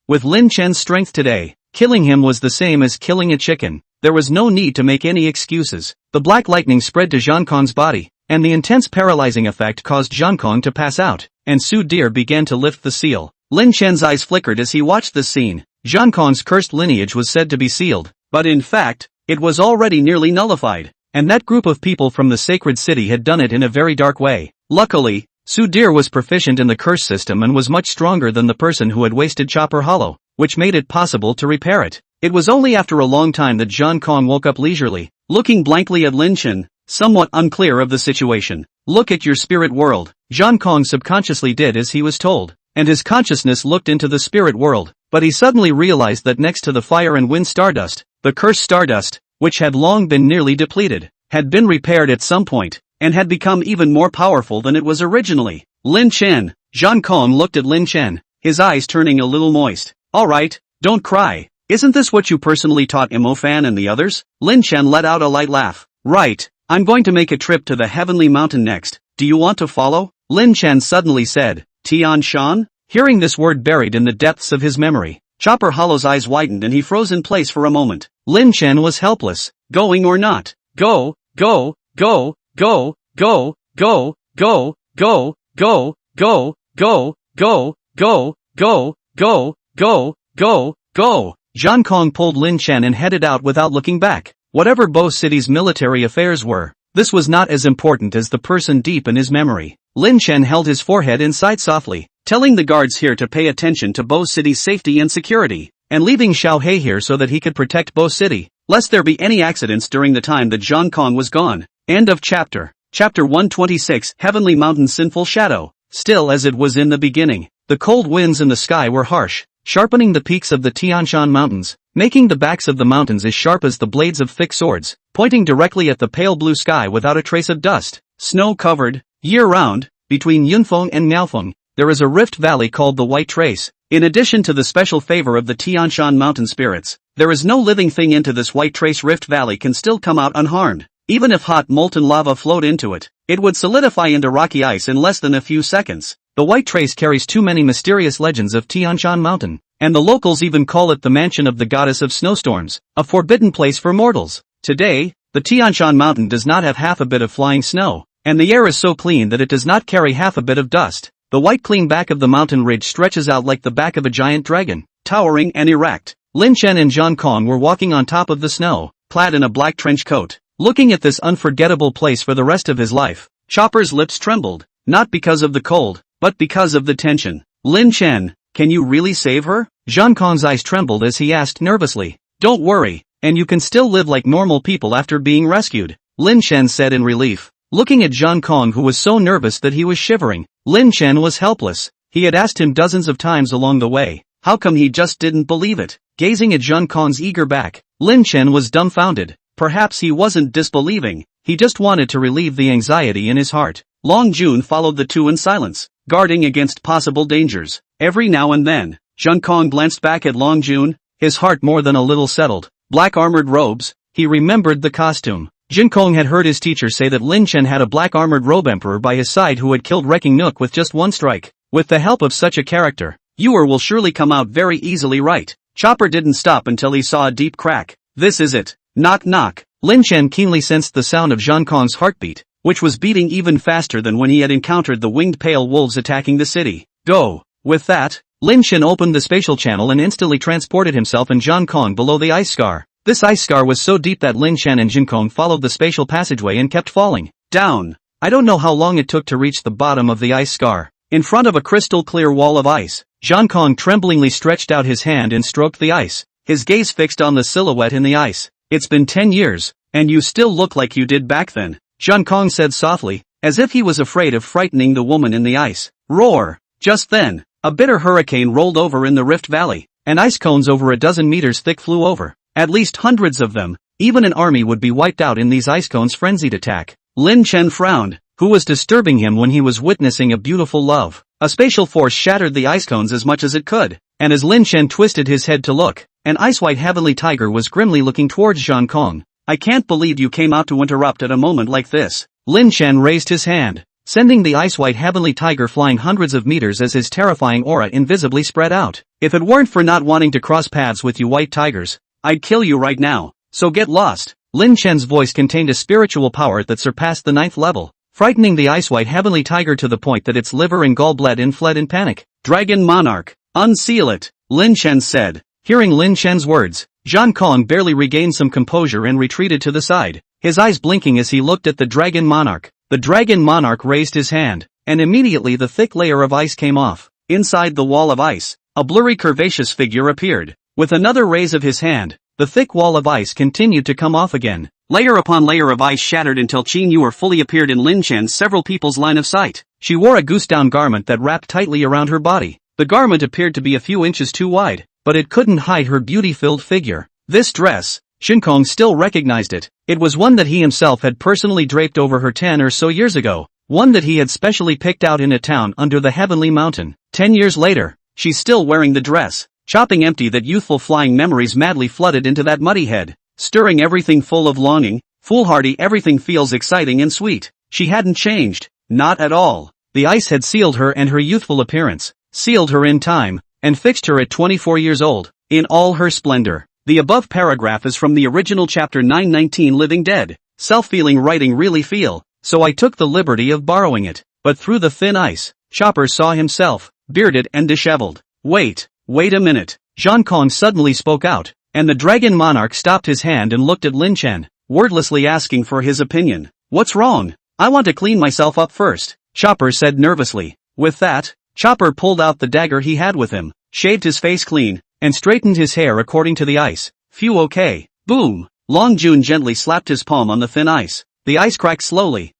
S1: with Lin Chen's strength today, killing him was the same as killing a chicken. There was no need to make any excuses. The black lightning spread to Zhang Kong's body, and the intense paralyzing effect caused Zhang Kong to pass out, and Su deer began to lift the seal. Lin Chen's eyes flickered as he watched this scene. Zhang Kong's cursed lineage was said to be sealed, but in fact, it was already nearly nullified, and that group of people from the sacred city had done it in a very dark way. Luckily, Su deer was proficient in the curse system and was much stronger than the person who had wasted Chopper Hollow, which made it possible to repair it. It was only after a long time that Zhang Kong woke up leisurely, looking blankly at Lin Chen, somewhat unclear of the situation. Look at your spirit world. Zhang Kong subconsciously did as he was told, and his consciousness looked into the spirit world, but he suddenly realized that next to the fire and wind stardust, the cursed stardust, which had long been nearly depleted, had been repaired at some point, and had become even more powerful than it was originally. Lin Chen. Zhang Kong looked at Lin Chen, his eyes turning a little moist. Alright, don't cry. Isn't this what you personally taught Imo Fan and the others? Lin Chen let out a light laugh. Right, I'm going to make a trip to the Heavenly Mountain next. Do you want to follow? Lin Chen suddenly said. Tian Shan? Hearing this word buried in the depths of his memory, Chopper Hollow's eyes widened and he froze in place for a moment. Lin Chen was helpless. Going or not? Go, go, go, go, go, go, go, go, go, go, go, go, go, go, go, go, go, go. Zhang Kong pulled Lin Chen and headed out without looking back. Whatever Bo City's military affairs were, this was not as important as the person deep in his memory. Lin Chen held his forehead and sighed softly, telling the guards here to pay attention to Bo City's safety and security, and leaving Xiao He here so that he could protect Bo City, lest there be any accidents during the time that Zhang Kong was gone. End of chapter. Chapter 126 Heavenly Mountain Sinful Shadow. Still as it was in the beginning, the cold winds in the sky were harsh, sharpening the peaks of the Tianshan Mountains, making the backs of the mountains as sharp as the blades of thick swords, pointing directly at the pale blue sky without a trace of dust. Snow-covered, year-round, between Yunfeng and Miaofeng, there is a rift valley called the White Trace. In addition to the special favor of the Tianshan mountain spirits, there is no living thing into this White Trace rift valley can still come out unharmed. Even if hot molten lava flowed into it, it would solidify into rocky ice in less than a few seconds. The White Trace carries too many mysterious legends of Tianshan Mountain, and the locals even call it the mansion of the goddess of snowstorms, a forbidden place for mortals. Today, the Tianshan Mountain does not have half a bit of flying snow, and the air is so clean that it does not carry half a bit of dust. The white clean back of the mountain ridge stretches out like the back of a giant dragon, towering and erect. Lin Chen and Zhang Kong were walking on top of the snow, clad in a black trench coat, looking at this unforgettable place for the rest of his life. Chopper's lips trembled. not because of the cold, but because of the tension. Lin Chen, can you really save her? Zhang Kong's eyes trembled as he asked nervously. Don't worry, and you can still live like normal people after being rescued, Lin Chen said in relief. Looking at Zhang Kong, who was so nervous that he was shivering, Lin Chen was helpless. He had asked him dozens of times along the way. How come he just didn't believe it? Gazing at Zhang Kong's eager back, Lin Chen was dumbfounded. Perhaps he wasn't disbelieving, he just wanted to relieve the anxiety in his heart. Long Jun followed the two in silence, guarding against possible dangers. Every now and then, Zhang Kong glanced back at Long Jun, his heart more than a little settled. Black armored robes, he remembered the costume. Jin Kong had heard his teacher say that Lin Chen had a black armored robe emperor by his side who had killed Wrecking Nook with just one strike. With the help of such a character, Ewer will surely come out very easily, right? Chopper didn't stop until he saw a deep crack. This is it. Knock knock. Lin Chen keenly sensed the sound of Zhang Kong's heartbeat, which was beating even faster than when he had encountered the winged pale wolves attacking the city. Go. With that, Lin Chen opened the spatial channel and instantly transported himself and Zhang Kong below the ice scar. This ice scar was so deep that Lin Chen and Jin Kong followed the spatial passageway and kept falling down. I don't know how long it took to reach the bottom of the ice scar. In front of a crystal clear wall of ice, Zhang Kong tremblingly stretched out his hand and stroked the ice, his gaze fixed on the silhouette in the ice. It's been 10 years, and you still look like you did back then, Zhang Kong said softly, as if he was afraid of frightening the woman in the ice. Roar! Just then, a bitter hurricane rolled over in the Rift Valley, and ice cones over a dozen meters thick flew over. At least hundreds of them. Even an army would be wiped out in these ice cones' frenzied attack. Lin Chen frowned. Who was disturbing him when he was witnessing a beautiful love? A spatial force shattered the ice cones as much as it could, and as Lin Chen twisted his head to look, an ice-white heavenly tiger was grimly looking towards Zhang Kong. I can't believe you came out to interrupt at a moment like this. Lin Chen raised his hand, sending the ice-white heavenly tiger flying hundreds of meters as his terrifying aura invisibly spread out. If it weren't for not wanting to cross paths with you white tigers, I'd kill you right now, so get lost. Lin Chen's voice contained a spiritual power that surpassed the 9th level, frightening the ice-white heavenly tiger to the point that its liver and gallbladder fled in panic. Dragon Monarch, unseal it, Lin Chen said. Hearing Lin Chen's words, Zhang Kong barely regained some composure and retreated to the side, his eyes blinking as he looked at the Dragon Monarch. The Dragon Monarch raised his hand, and immediately the thick layer of ice came off. Inside the wall of ice, a blurry curvaceous figure appeared. With another raise of his hand, the thick wall of ice continued to come off again. Layer upon layer of ice shattered until Qin Yuer fully appeared in Lin Chen's several people's line of sight. She wore a goose-down garment that wrapped tightly around her body. The garment appeared to be a few inches too wide, but it couldn't hide her beauty-filled figure. This dress, Shin Kong still recognized it. It was one that he himself had personally draped over her 10 or so years ago, one that he had specially picked out in a town under the Heavenly Mountain. 10 years later, she's still wearing the dress. Chopping empty that youthful flying memories madly flooded into that muddy head, stirring everything full of longing, foolhardy everything feels exciting and sweet. She hadn't changed, not at all. The ice had sealed her and her youthful appearance, sealed her in time, and fixed her at 24 years old, in all her splendor. The above paragraph is from the original chapter 919 Living Dead. Self-feeling writing really feel, so I took the liberty of borrowing it. But through the thin ice, Chopper saw himself, bearded and disheveled. Wait a minute, Zhang Kong suddenly spoke out, and the Dragon Monarch stopped his hand and looked at Lin Chen, wordlessly asking for his opinion. What's wrong? I want to clean myself up first, Chopper said nervously. With that, Chopper pulled out the dagger he had with him, shaved his face clean, and straightened his hair according to the ice. Phew, okay. Boom! Long Jun gently slapped his palm on the thin ice. The ice cracked slowly,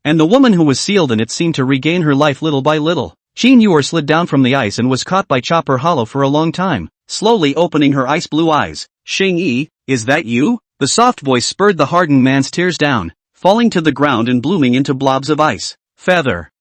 S1: and the woman who was sealed in it seemed to regain her life little by little. Qin Yuer slid down from the ice and was caught by Chopper Hollow for a long time, slowly opening her ice-blue eyes. Xing Yi, is that you? The soft voice spurred the hardened man's tears down, falling to the ground and blooming into blobs of ice. Feather,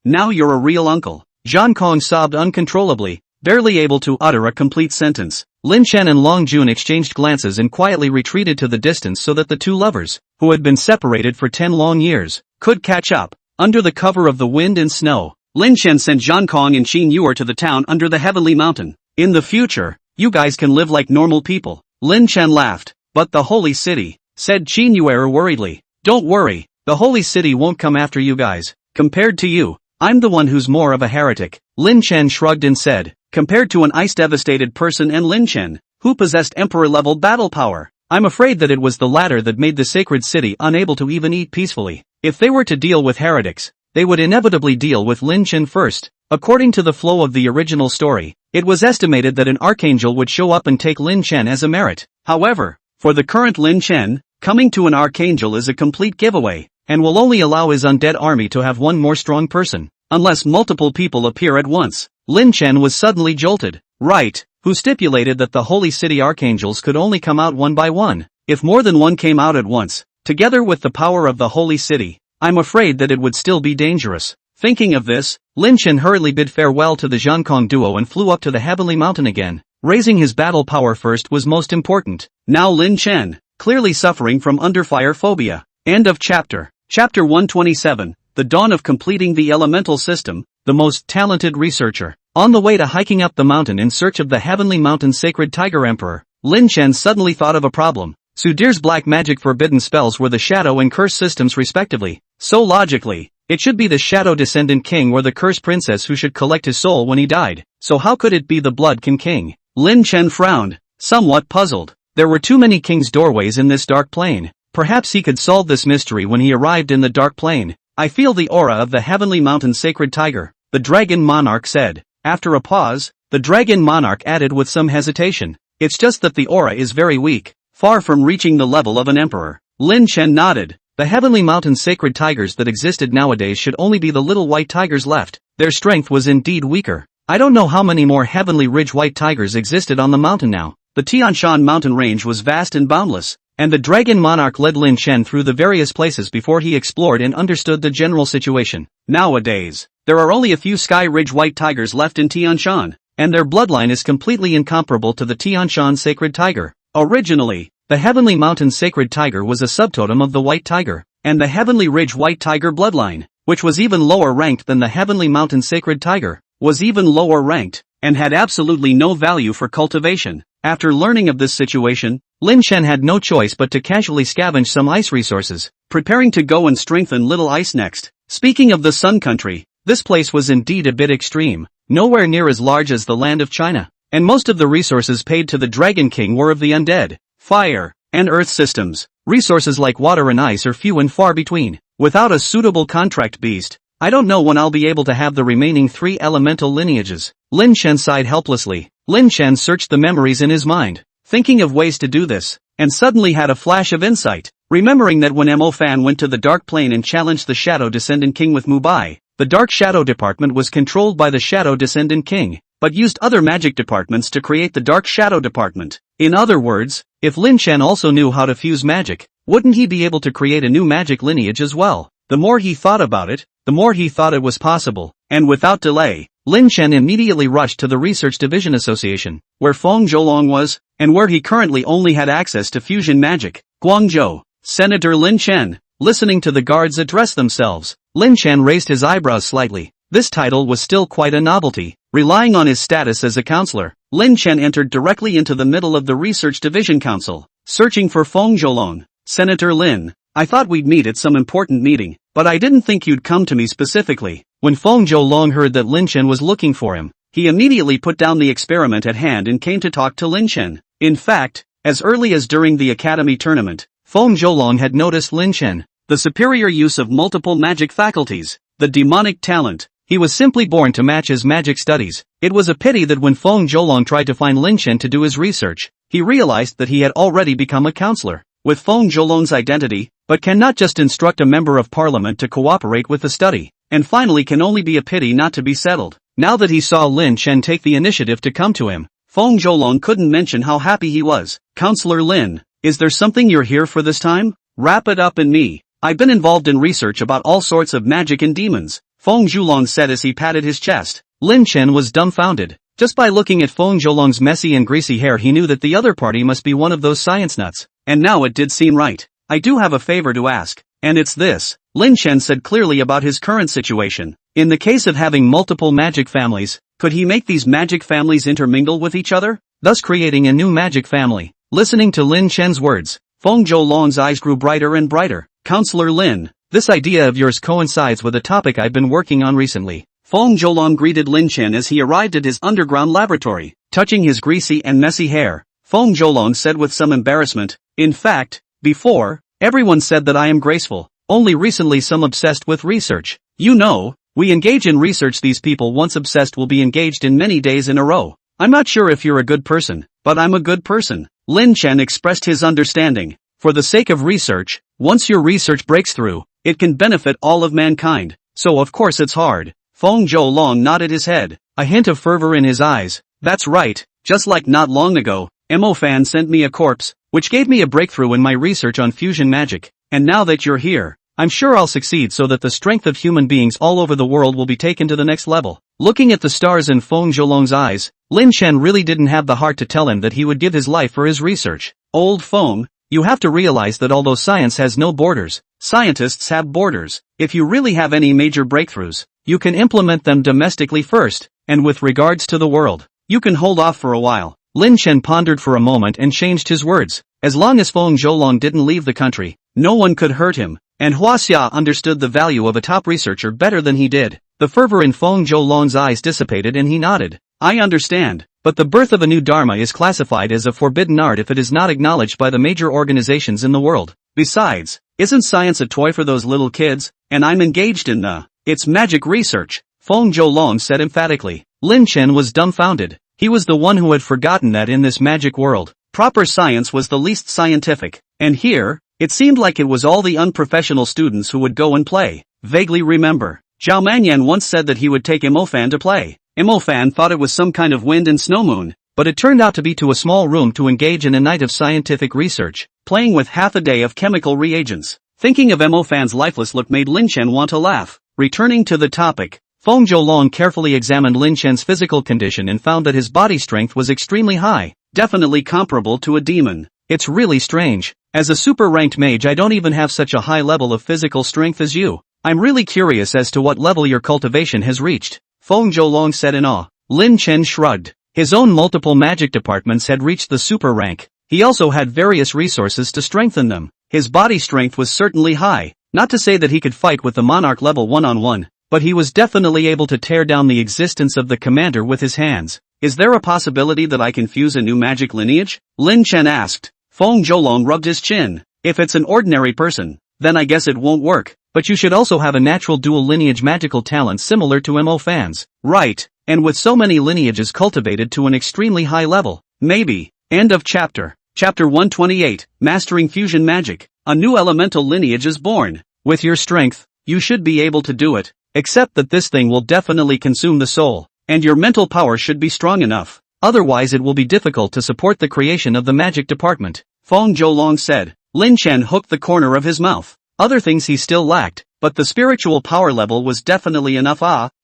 S1: now you're a real uncle. Zhang Kong sobbed uncontrollably, barely able to utter a complete sentence. Lin Chen and Long Jun exchanged glances and quietly retreated to the distance so that the two lovers, who had been separated for 10 long years, could catch up. Under the cover of the wind and snow, Lin Chen sent Zhang Kong and Qin Yuer to the town under the Heavenly Mountain. In the future, you guys can live like normal people. Lin Chen laughed. But the holy city, said Qin Yuer worriedly. Don't worry, the holy city won't come after you guys. Compared to you, I'm the one who's more of a heretic. Lin Chen shrugged and said, compared to an ice-devastated person and Lin Chen, who possessed emperor-level battle power, I'm afraid that it was the latter that made the sacred city unable to even eat peacefully. If they were to deal with heretics, they would inevitably deal with Lin Chen first. According to the flow of the original story, it was estimated that an archangel would show up and take Lin Chen as a merit. However, for the current Lin Chen, coming to an archangel is a complete giveaway, and will only allow his undead army to have one more strong person, unless multiple people appear at once. Lin Chen was suddenly jolted. Right, who stipulated that the Holy City archangels could only come out one by one. If more than one came out at once, together with the power of the Holy City, I'm afraid that it would still be dangerous. Thinking of this, Lin Chen hurriedly bid farewell to the Zhankong duo and flew up to the Heavenly Mountain again. Raising his battle power first was most important. Now Lin Chen, clearly suffering from underfire phobia. End of chapter. Chapter 127, The Dawn of Completing the Elemental System, the most talented researcher. On the way to hiking up the mountain in search of the Heavenly Mountain's sacred Tiger Emperor, Lin Chen suddenly thought of a problem. Sudir's black magic forbidden spells were the shadow and curse systems respectively. So logically, it should be the shadow descendant king or the curse princess who should collect his soul when he died. So how could it be the bloodkin king? Lin Chen frowned, somewhat puzzled. There were too many king's doorways in this dark plane. Perhaps he could solve this mystery when he arrived in the dark plane. I feel the aura of the Heavenly Mountain's sacred tiger, the dragon monarch said. After a pause, the dragon monarch added with some hesitation. It's just that the aura is very weak, far from reaching the level of an emperor. Lin Chen nodded. The Heavenly Mountain's sacred tigers that existed nowadays should only be the little white tigers left. Their strength was indeed weaker. I don't know how many more Heavenly Ridge white tigers existed on the mountain now. The Tian Shan mountain range was vast and boundless, and the dragon monarch led Lin Chen through the various places before he explored and understood the general situation. Nowadays, there are only a few Sky Ridge white tigers left in Tian Shan, and their bloodline is completely incomparable to the Tian Shan sacred tiger. Originally, the Heavenly Mountain sacred tiger was a subtotem of the white tiger, and the Heavenly Ridge white tiger bloodline, which was even lower ranked than the Heavenly Mountain sacred tiger, was even lower ranked, and had absolutely no value for cultivation. After learning of this situation, Lin Chen had no choice but to casually scavenge some ice resources, preparing to go and strengthen Little Ice next. Speaking of the Sun Country, this place was indeed a bit extreme, nowhere near as large as the land of China, and most of the resources paid to the Dragon King were of the undead, fire, and earth systems. Resources like water and ice are few and far between. Without a suitable contract beast, I don't know when I'll be able to have the remaining 3 elemental lineages. Lin Chen sighed helplessly. Lin Chen searched the memories in his mind, thinking of ways to do this, and suddenly had a flash of insight, remembering that when Mo Fan went to the Dark Plane and challenged the Shadow Descendant King with Mubai, the Dark Shadow Department was controlled by the Shadow Descendant King, but used other magic departments to create the Dark Shadow Department. In other words, if Lin Chen also knew how to fuse magic, wouldn't he be able to create a new magic lineage as well? The more he thought about it, the more he thought it was possible, and without delay, Lin Chen immediately rushed to the Research Division Association, where Feng Zhoulong was, and where he currently only had access to fusion magic. Guangzhou, Senator Lin Chen. Listening to the guards address themselves, Lin Chen raised his eyebrows slightly. This title was still quite a novelty. Relying on his status as a counselor, Lin Chen entered directly into the middle of the Research Division Council, searching for Feng Zhoulong. Senator Lin, I thought we'd meet at some important meeting, but I didn't think you'd come to me specifically. When Feng Zhoulong heard that Lin Chen was looking for him, he immediately put down the experiment at hand and came to talk to Lin Chen. In fact, as early as during the Academy tournament, Feng Zhoulong had noticed Lin Chen, the superior use of multiple magic faculties, the demonic talent. He was simply born to match his magic studies. It was a pity that when Feng Zhoulong tried to find Lin Chen to do his research, he realized that he had already become a counselor, with Feng Zhoulong's identity, but cannot just instruct a member of parliament to cooperate with the study, and finally can only be a pity not to be settled. Now that he saw Lin Chen take the initiative to come to him, Feng Zhoulong couldn't mention how happy he was. Counselor Lin, is there something you're here for this time? Wrap it up in me. I've been involved in research about all sorts of magic and demons, Feng Zhoulong said as he patted his chest. Lin Chen was dumbfounded. Just by looking at Feng Zhoulong's messy and greasy hair he knew that the other party must be one of those science nuts. And now it did seem right. I do have a favor to ask, and it's this, Lin Chen said clearly about his current situation. In the case of having multiple magic families, could he make these magic families intermingle with each other, thus creating a new magic family? Listening to Lin Chen's words, Feng Zhoulong's eyes grew brighter and brighter. Counselor Lin, this idea of yours coincides with a topic I've been working on recently. Feng Zhoulong greeted Lin Chen as he arrived at his underground laboratory. Touching his greasy and messy hair, Feng Zhoulong said with some embarrassment, in fact, before, everyone said that I am graceful. Only recently some obsessed with research You know, we engage in research. These people once obsessed will be engaged in many days in a row. I'm not sure if you're a good person, but I'm a good person. Lin Chen expressed his understanding. For the sake of research, once your research breaks through, it can benefit all of mankind. So of course it's hard. Feng Zhou nodded his head, a hint of fervor in his eyes. That's right, just like not long ago, Mo Fan sent me a corpse, which gave me a breakthrough in my research on fusion magic. And now that you're here, I'm sure I'll succeed so that the strength of human beings all over the world will be taken to the next level. Looking at the stars in Feng Zhou's eyes, Lin Chen really didn't have the heart to tell him that he would give his life for his research. Old Feng, you have to realize that although science has no borders, scientists have borders. If you really have any major breakthroughs, you can implement them domestically first, and with regards to the world, you can hold off for a while. Lin Chen pondered for a moment and changed his words. As long as Feng Zhou didn't leave the country, no one could hurt him, and Huaxia understood the value of a top researcher better than he did. The fervor in Feng Zhou's eyes dissipated and he nodded. I understand, but the birth of a new dharma is classified as a forbidden art if it is not acknowledged by the major organizations in the world. Besides, isn't science a toy for those little kids? And I'm engaged in it's magic research, Feng Zhou said emphatically. Lin Chen was dumbfounded. He was the one who had forgotten that in this magic world, proper science was the least scientific. And here, it seemed like it was all the unprofessional students who would go and play. Vaguely remember, Zhao Manyan once said that he would take Mo Fan to play. Mo Fan thought it was some kind of wind and snow moon, but it turned out to be to a small room to engage in a night of scientific research, playing with half a day of chemical reagents. Thinking of Mo Fan's lifeless look made Lin Chen want to laugh. Returning to the topic, Feng Zhou carefully examined Lin Chen's physical condition and found that his body strength was extremely high, definitely comparable to a demon. It's really strange. As a super-ranked mage, I don't even have such a high level of physical strength as you. I'm really curious as to what level your cultivation has reached, Feng Zhou said in awe. Lin Chen shrugged. His own multiple magic departments had reached the super rank. He also had various resources to strengthen them. His body strength was certainly high, not to say that he could fight with the monarch level one-on-one, but he was definitely able to tear down the existence of the commander with his hands. Is there a possibility that I can fuse a new magic lineage? Lin Chen asked. Feng Zhou rubbed his chin. If it's an ordinary person, then I guess it won't work. But you should also have a natural dual lineage magical talent similar to Mo Fan's. Right, and with so many lineages cultivated to an extremely high level. Maybe. End of chapter. Chapter 128, Mastering Fusion Magic. A new elemental lineage is born. With your strength, you should be able to do it. Except that this thing will definitely consume the soul, and your mental power should be strong enough. Otherwise it will be difficult to support the creation of the magic department, Feng Zhou said. Lin Chen hooked the corner of his mouth. Other things he still lacked, but the spiritual power level was definitely enough.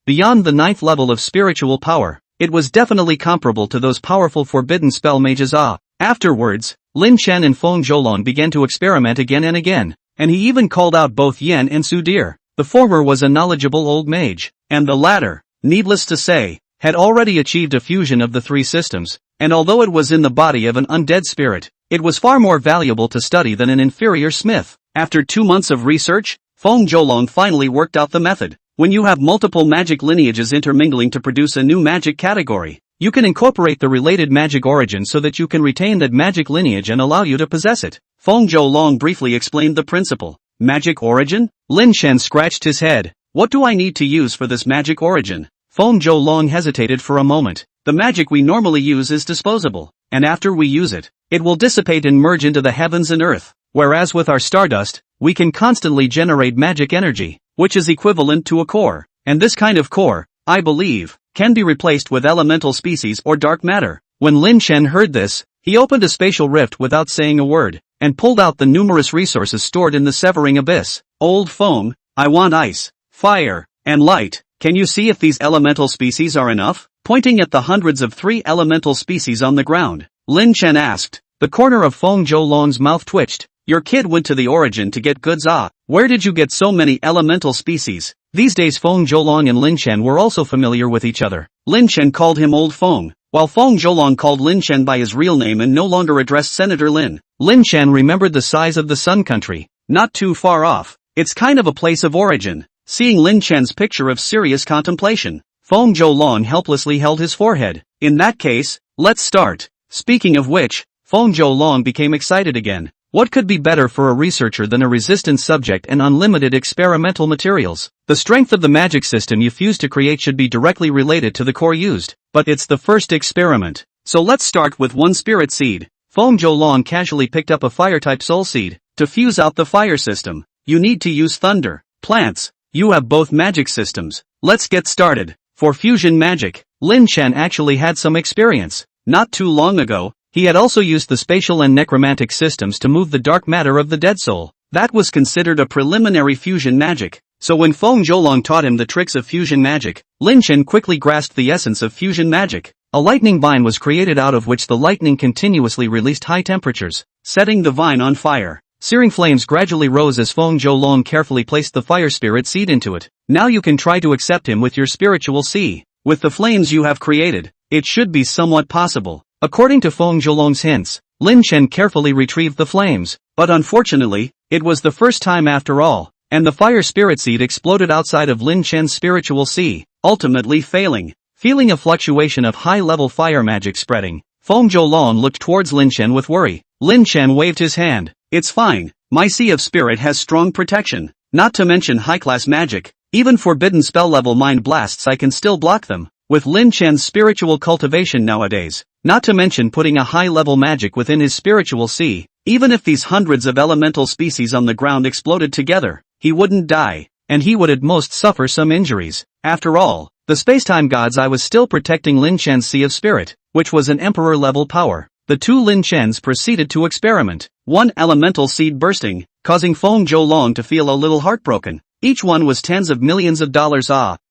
S1: Beyond the 9th level of spiritual power, it was definitely comparable to those powerful forbidden spell mages. Afterwards, Lin Chen and Feng Zhou began to experiment again and again, and he even called out both Yan and Su Deer. The former was a knowledgeable old mage, and the latter, needless to say, had already achieved a fusion of the 3 systems, and although it was in the body of an undead spirit, it was far more valuable to study than an inferior smith. After 2 months of research, Feng Zhou finally worked out the method. When you have multiple magic lineages intermingling to produce a new magic category, you can incorporate the related magic origin so that you can retain that magic lineage and allow you to possess it. Feng Zhou briefly explained the principle. Magic origin? Lin Chen scratched his head. What do I need to use for this magic origin? Feng Zhou hesitated for a moment. The magic we normally use is disposable, and after we use it, it will dissipate and merge into the heavens and earth. Whereas with our stardust, we can constantly generate magic energy, which is equivalent to a core. And this kind of core, I believe, can be replaced with elemental species or dark matter. When Lin Chen heard this, he opened a spatial rift without saying a word, and pulled out the numerous resources stored in the severing abyss. Old Feng, I want ice, fire, and light. Can you see if these elemental species are enough? Pointing at the hundreds of 3 elemental species on the ground, Lin Chen asked. The corner of Feng Zhoulong's mouth twitched. Your kid went to the origin to get goods. Where did you get so many elemental species? These days Feng Zhoulong and Lin Chen were also familiar with each other. Lin Chen called him Old Feng, while Feng Zhoulong called Lin Chen by his real name and no longer addressed Senator Lin. Lin Chen remembered the size of the Sun Country, not too far off. It's kind of a place of origin. Seeing Lin Chen's picture of serious contemplation, Feng Zhoulong helplessly held his forehead. In that case, let's start. Speaking of which, Feng Zhoulong became excited again. What could be better for a researcher than a resistant subject and unlimited experimental materials? The strength of the magic system you fuse to create should be directly related to the core used, but it's the first experiment. So let's start with one spirit seed. Feng Zhoulong casually picked up a fire-type soul seed. To fuse out the fire system, you need to use thunder. Plants, you have both magic systems. Let's get started. For fusion magic, Lin Chen actually had some experience. Not too long ago, he had also used the spatial and necromantic systems to move the dark matter of the dead soul. That was considered a preliminary fusion magic. So when Feng Zhoulong taught him the tricks of fusion magic, Lin Chen quickly grasped the essence of fusion magic. A lightning vine was created out of which the lightning continuously released high temperatures, setting the vine on fire. Searing flames gradually rose as Feng Zhoulong carefully placed the fire spirit seed into it. Now you can try to accept him with your spiritual sea. With the flames you have created, it should be somewhat possible. According to Feng Zhoulong's hints, Lin Chen carefully retrieved the flames, but unfortunately, it was the first time after all, and the fire spirit seed exploded outside of Lin Chen's spiritual sea, ultimately failing. Feeling a fluctuation of high-level fire magic spreading, Feng Zhoulong looked towards Lin Chen with worry. Lin Chen waved his hand. It's fine, my sea of spirit has strong protection, not to mention high-class magic, even forbidden spell-level mind blasts I can still block them. With Lin Chen's spiritual cultivation nowadays, not to mention putting a high-level magic within his spiritual sea, even if these hundreds of elemental species on the ground exploded together, he wouldn't die, and he would at most suffer some injuries. After all, the space-time gods I was still protecting Lin Chen's sea of spirit, which was an emperor-level power. The two Lin Chens proceeded to experiment, one elemental seed bursting, causing Feng Zhoulong to feel a little heartbroken. Each one was tens of millions of dollars.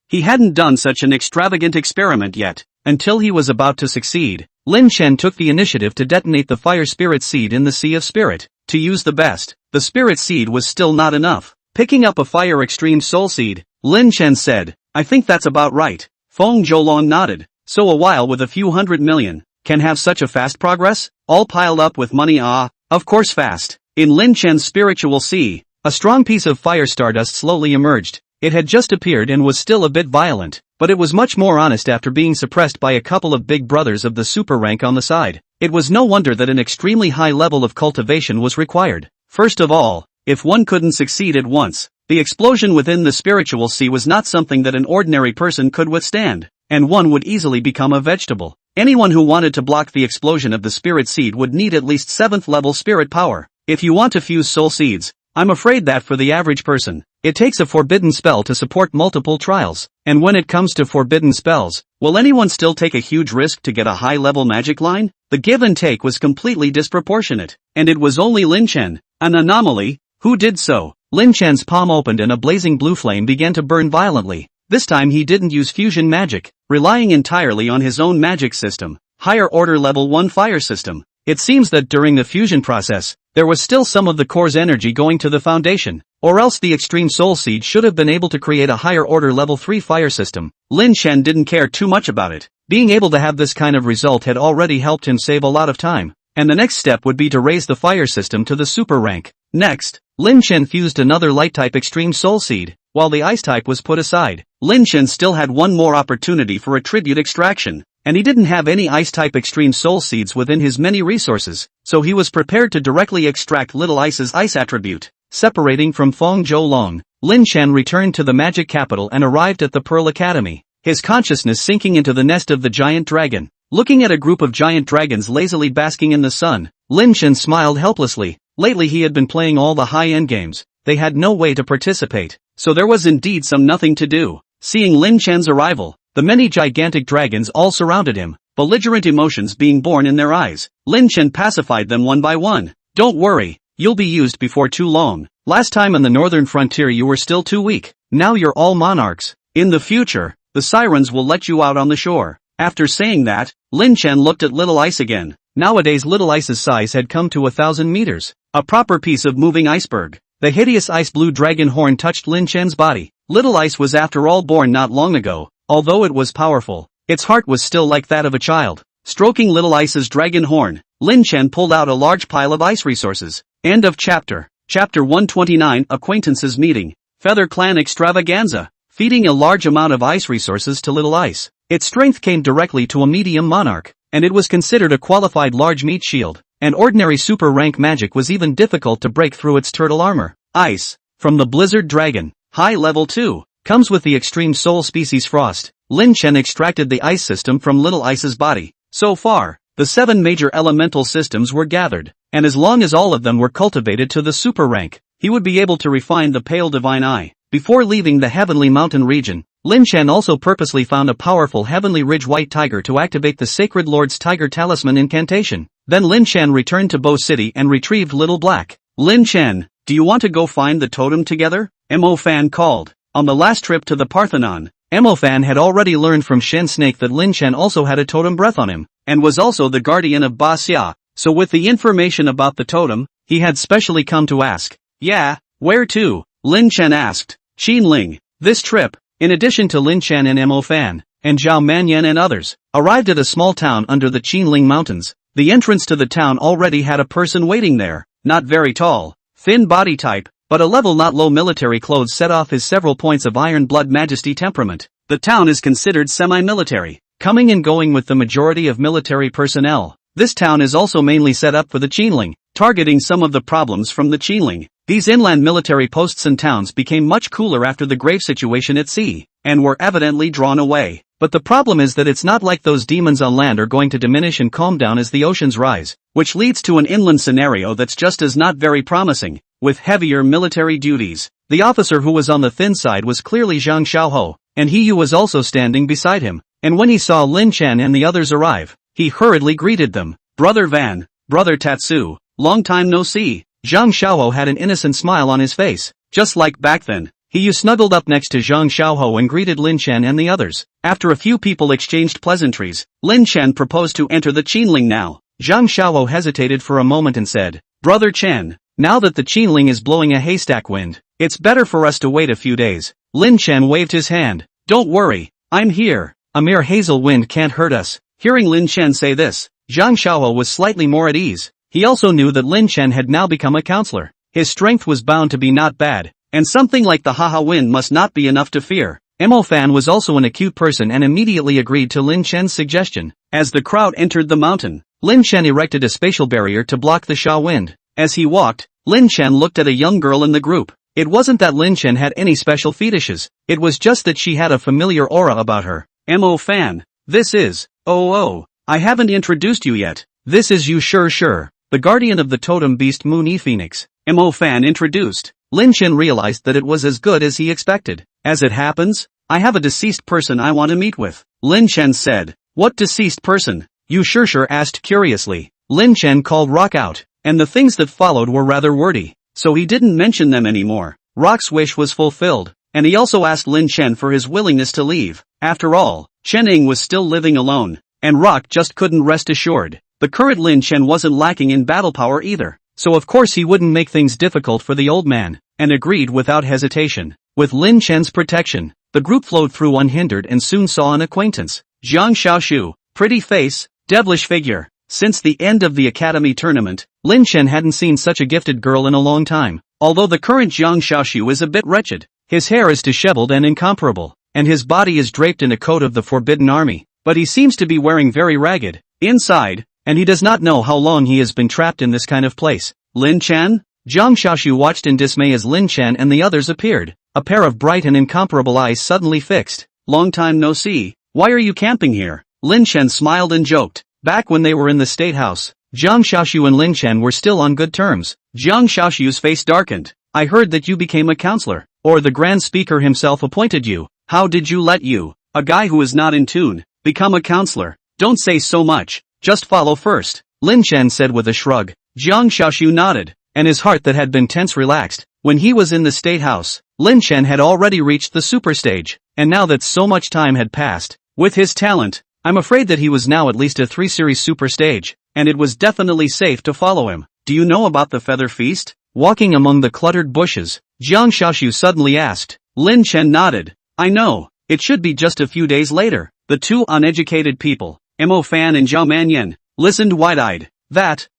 S1: He hadn't done such an extravagant experiment yet. Until he was about to succeed, Lin Chen took the initiative to detonate the fire spirit seed in the sea of spirit. To use the best, the spirit seed was still not enough. Picking up a fire extreme soul seed, Lin Chen said, I think that's about right. Feng Zhoulong nodded. So a while with a few hundred million, can have such a fast progress? All piled up with money? Of course fast. In Lin Chen's spiritual sea, a strong piece of fire stardust slowly emerged. It had just appeared and was still a bit violent, but it was much more honest after being suppressed by a couple of big brothers of the super rank on the side. It was no wonder that an extremely high level of cultivation was required. First of all, if one couldn't succeed at once, the explosion within the spiritual sea was not something that an ordinary person could withstand, and one would easily become a vegetable. Anyone who wanted to block the explosion of the spirit seed would need at least 7th level spirit power. If you want to fuse soul seeds, I'm afraid that for the average person, it takes a forbidden spell to support multiple trials. And when it comes to forbidden spells, will anyone still take a huge risk to get a high-level magic line? The give and take was completely disproportionate, and it was only Lin Chen, an anomaly, who did so. Lin Chen's palm opened and a blazing blue flame began to burn violently. This time he didn't use fusion magic, relying entirely on his own magic system, higher order level 1 fire system. It seems that during the fusion process, there was still some of the core's energy going to the foundation, or else the extreme soul seed should have been able to create a higher order level 3 fire system. Lin Chen didn't care too much about it. Being able to have this kind of result had already helped him save a lot of time, and the next step would be to raise the fire system to the super rank. Next, Lin Chen fused another light type extreme soul seed, while the ice type was put aside. Lin Chen still had one more opportunity for a tribute extraction, and he didn't have any ice-type extreme soul seeds within his many resources, so he was prepared to directly extract Little Ice's ice attribute. Separating from Feng Zhoulong, Lin Chen returned to the magic capital and arrived at the Pearl Academy, his consciousness sinking into the nest of the giant dragon. Looking at a group of giant dragons lazily basking in the sun, Lin Chen smiled helplessly. Lately he had been playing all the high-end games. They had no way to participate, so there was indeed some nothing to do. Seeing Lin Chen's arrival, the many gigantic dragons all surrounded him, belligerent emotions being born in their eyes. Lin Chen pacified them one by one. Don't worry, you'll be used before too long. Last time on the northern frontier you were still too weak. Now you're all monarchs. In the future, the sirens will let you out on the shore. After saying that, Lin Chen looked at Little Ice again. Nowadays Little Ice's size had come to 1,000 meters. A proper piece of moving iceberg. The hideous ice blue dragon horn touched Lin Chen's body. Little Ice was after all born not long ago. Although it was powerful, its heart was still like that of a child. Stroking Little Ice's dragon horn, Lin Chen pulled out a large pile of ice resources. End of chapter. Chapter 129 Acquaintances Meeting. Feather Clan Extravaganza. Feeding a large amount of ice resources to Little Ice. Its strength came directly to a medium monarch. and it was considered a qualified large meat shield, and ordinary super rank magic was even difficult to break through its turtle armor. Ice. From the Blizzard Dragon. High level 2. Comes with the extreme soul species Frost. Lin Chen extracted the ice system from Little Ice's body. So far, the 7 major elemental systems were gathered, and as long as all of them were cultivated to the super rank, he would be able to refine the Pale Divine Eye. Before leaving the Heavenly Mountain region, Lin Chen also purposely found a powerful Heavenly Ridge White Tiger to activate the Sacred Lord's Tiger Talisman incantation. Then Lin Chen returned to Bo City and retrieved Little Black. Lin Chen, do you want to go find the totem together? Mo Fan called. On the last trip to the Parthenon, Mo Fan had already learned from Shen Snake that Lin Chen also had a totem breath on him, and was also the guardian of Ba Xia. So with the information about the totem, he had specially come to ask. Yeah, where to? Lin Chen asked. Qinling. This trip, in addition to Lin Chen and Mo Fan, and Zhao Manyan and others, arrived at a small town under the Qinling Mountains. The entrance to the town already had a person waiting there, not very tall, thin body type, but a level not low. Military clothes set off his several points of iron blood majesty temperament. The town is considered semi-military, coming and going with the majority of military personnel. This town is also mainly set up for the Qinling, targeting some of the problems from the Qinling. These inland military posts and towns became much cooler after the grave situation at sea, and were evidently drawn away. But the problem is that it's not like those demons on land are going to diminish and calm down as the oceans rise, which leads to an inland scenario that's just as not very promising, with heavier military duties. The officer who was on the thin side was clearly Zhang Xiaohou, and He Yu was also standing beside him, and when he saw Lin Chen and the others arrive, he hurriedly greeted them. Brother Van, Brother Tatsu, long time no see. Zhang Xiaohou had an innocent smile on his face, just like back then. He Yu snuggled up next to Zhang Xiaohou and greeted Lin Chen and the others. After a few people exchanged pleasantries, Lin Chen proposed to enter the Qinling now. Zhang Xiaohou hesitated for a moment and said, Brother Chen, now that the Qinling is blowing a haystack wind, it's better for us to wait a few days. Lin Chen waved his hand. Don't worry, I'm here. A mere hazel wind can't hurt us. Hearing Lin Chen say this, Zhang Xiaohou was slightly more at ease. He also knew that Lin Chen had now become a counselor. His strength was bound to be not bad, and something like the Haha wind must not be enough to fear. Mo Fan was also an acute person and immediately agreed to Lin Chen's suggestion. As the crowd entered the mountain, Lin Chen erected a spatial barrier to block the Sha wind. As he walked, Lin Chen looked at a young girl in the group. It wasn't that Lin Chen had any special fetishes, it was just that she had a familiar aura about her. Mo Fan, this is, I haven't introduced you yet. This is Yu Sure, the guardian of the totem beast Moon E Phoenix. Mo Fan introduced. Lin Chen realized that it was as good as he expected. As it happens, I have a deceased person I want to meet with. Lin Chen said. What deceased person? Yu Sure asked curiously. Lin Chen called Rock out, and the things that followed were rather wordy, so he didn't mention them anymore. Rock's wish was fulfilled, and he also asked Lin Chen for his willingness to leave. After all, Chen Ying was still living alone, and Rock just couldn't rest assured. The current Lin Chen wasn't lacking in battle power either, so of course he wouldn't make things difficult for the old man, and agreed without hesitation. With Lin Chen's protection, the group flowed through unhindered and soon saw an acquaintance. Jiang Xiaoshu, pretty face, devilish figure. Since the end of the academy tournament, Lin Chen hadn't seen such a gifted girl in a long time. Although the current Jiang Xiaoshu is a bit wretched, his hair is disheveled and incomparable, and his body is draped in a coat of the Forbidden Army, but he seems to be wearing very ragged inside, and he does not know how long he has been trapped in this kind of place. Lin Chen? Jiang Xiaoshu watched in dismay as Lin Chen and the others appeared. A pair of bright and incomparable eyes suddenly fixed. Long time no see. Why are you camping here? Lin Chen smiled and joked. Back when they were in the State House, Jiang Xiaoshu and Lin Chen were still on good terms. Jiang Xiaoshu's face darkened. I heard that you became a counselor, or the Grand Speaker himself appointed you. How did you let you, a guy who is not in tune, become a counselor? Don't say so much, just follow first, Lin Chen said with a shrug. Jiang Xiaoshu nodded, and his heart that had been tense relaxed. When he was in the State House, Lin Chen had already reached the super stage, and now that so much time had passed, with his talent, I'm afraid that he was now at least a 3-series super stage, and it was definitely safe to follow him. Do you know about the Feather Feast? Walking among the cluttered bushes, Jiang Xiaoshu suddenly asked. Lin Chen nodded. I know, it should be just a few days later. The two uneducated people, Mo Fan and Zhao Manyan, listened wide-eyed.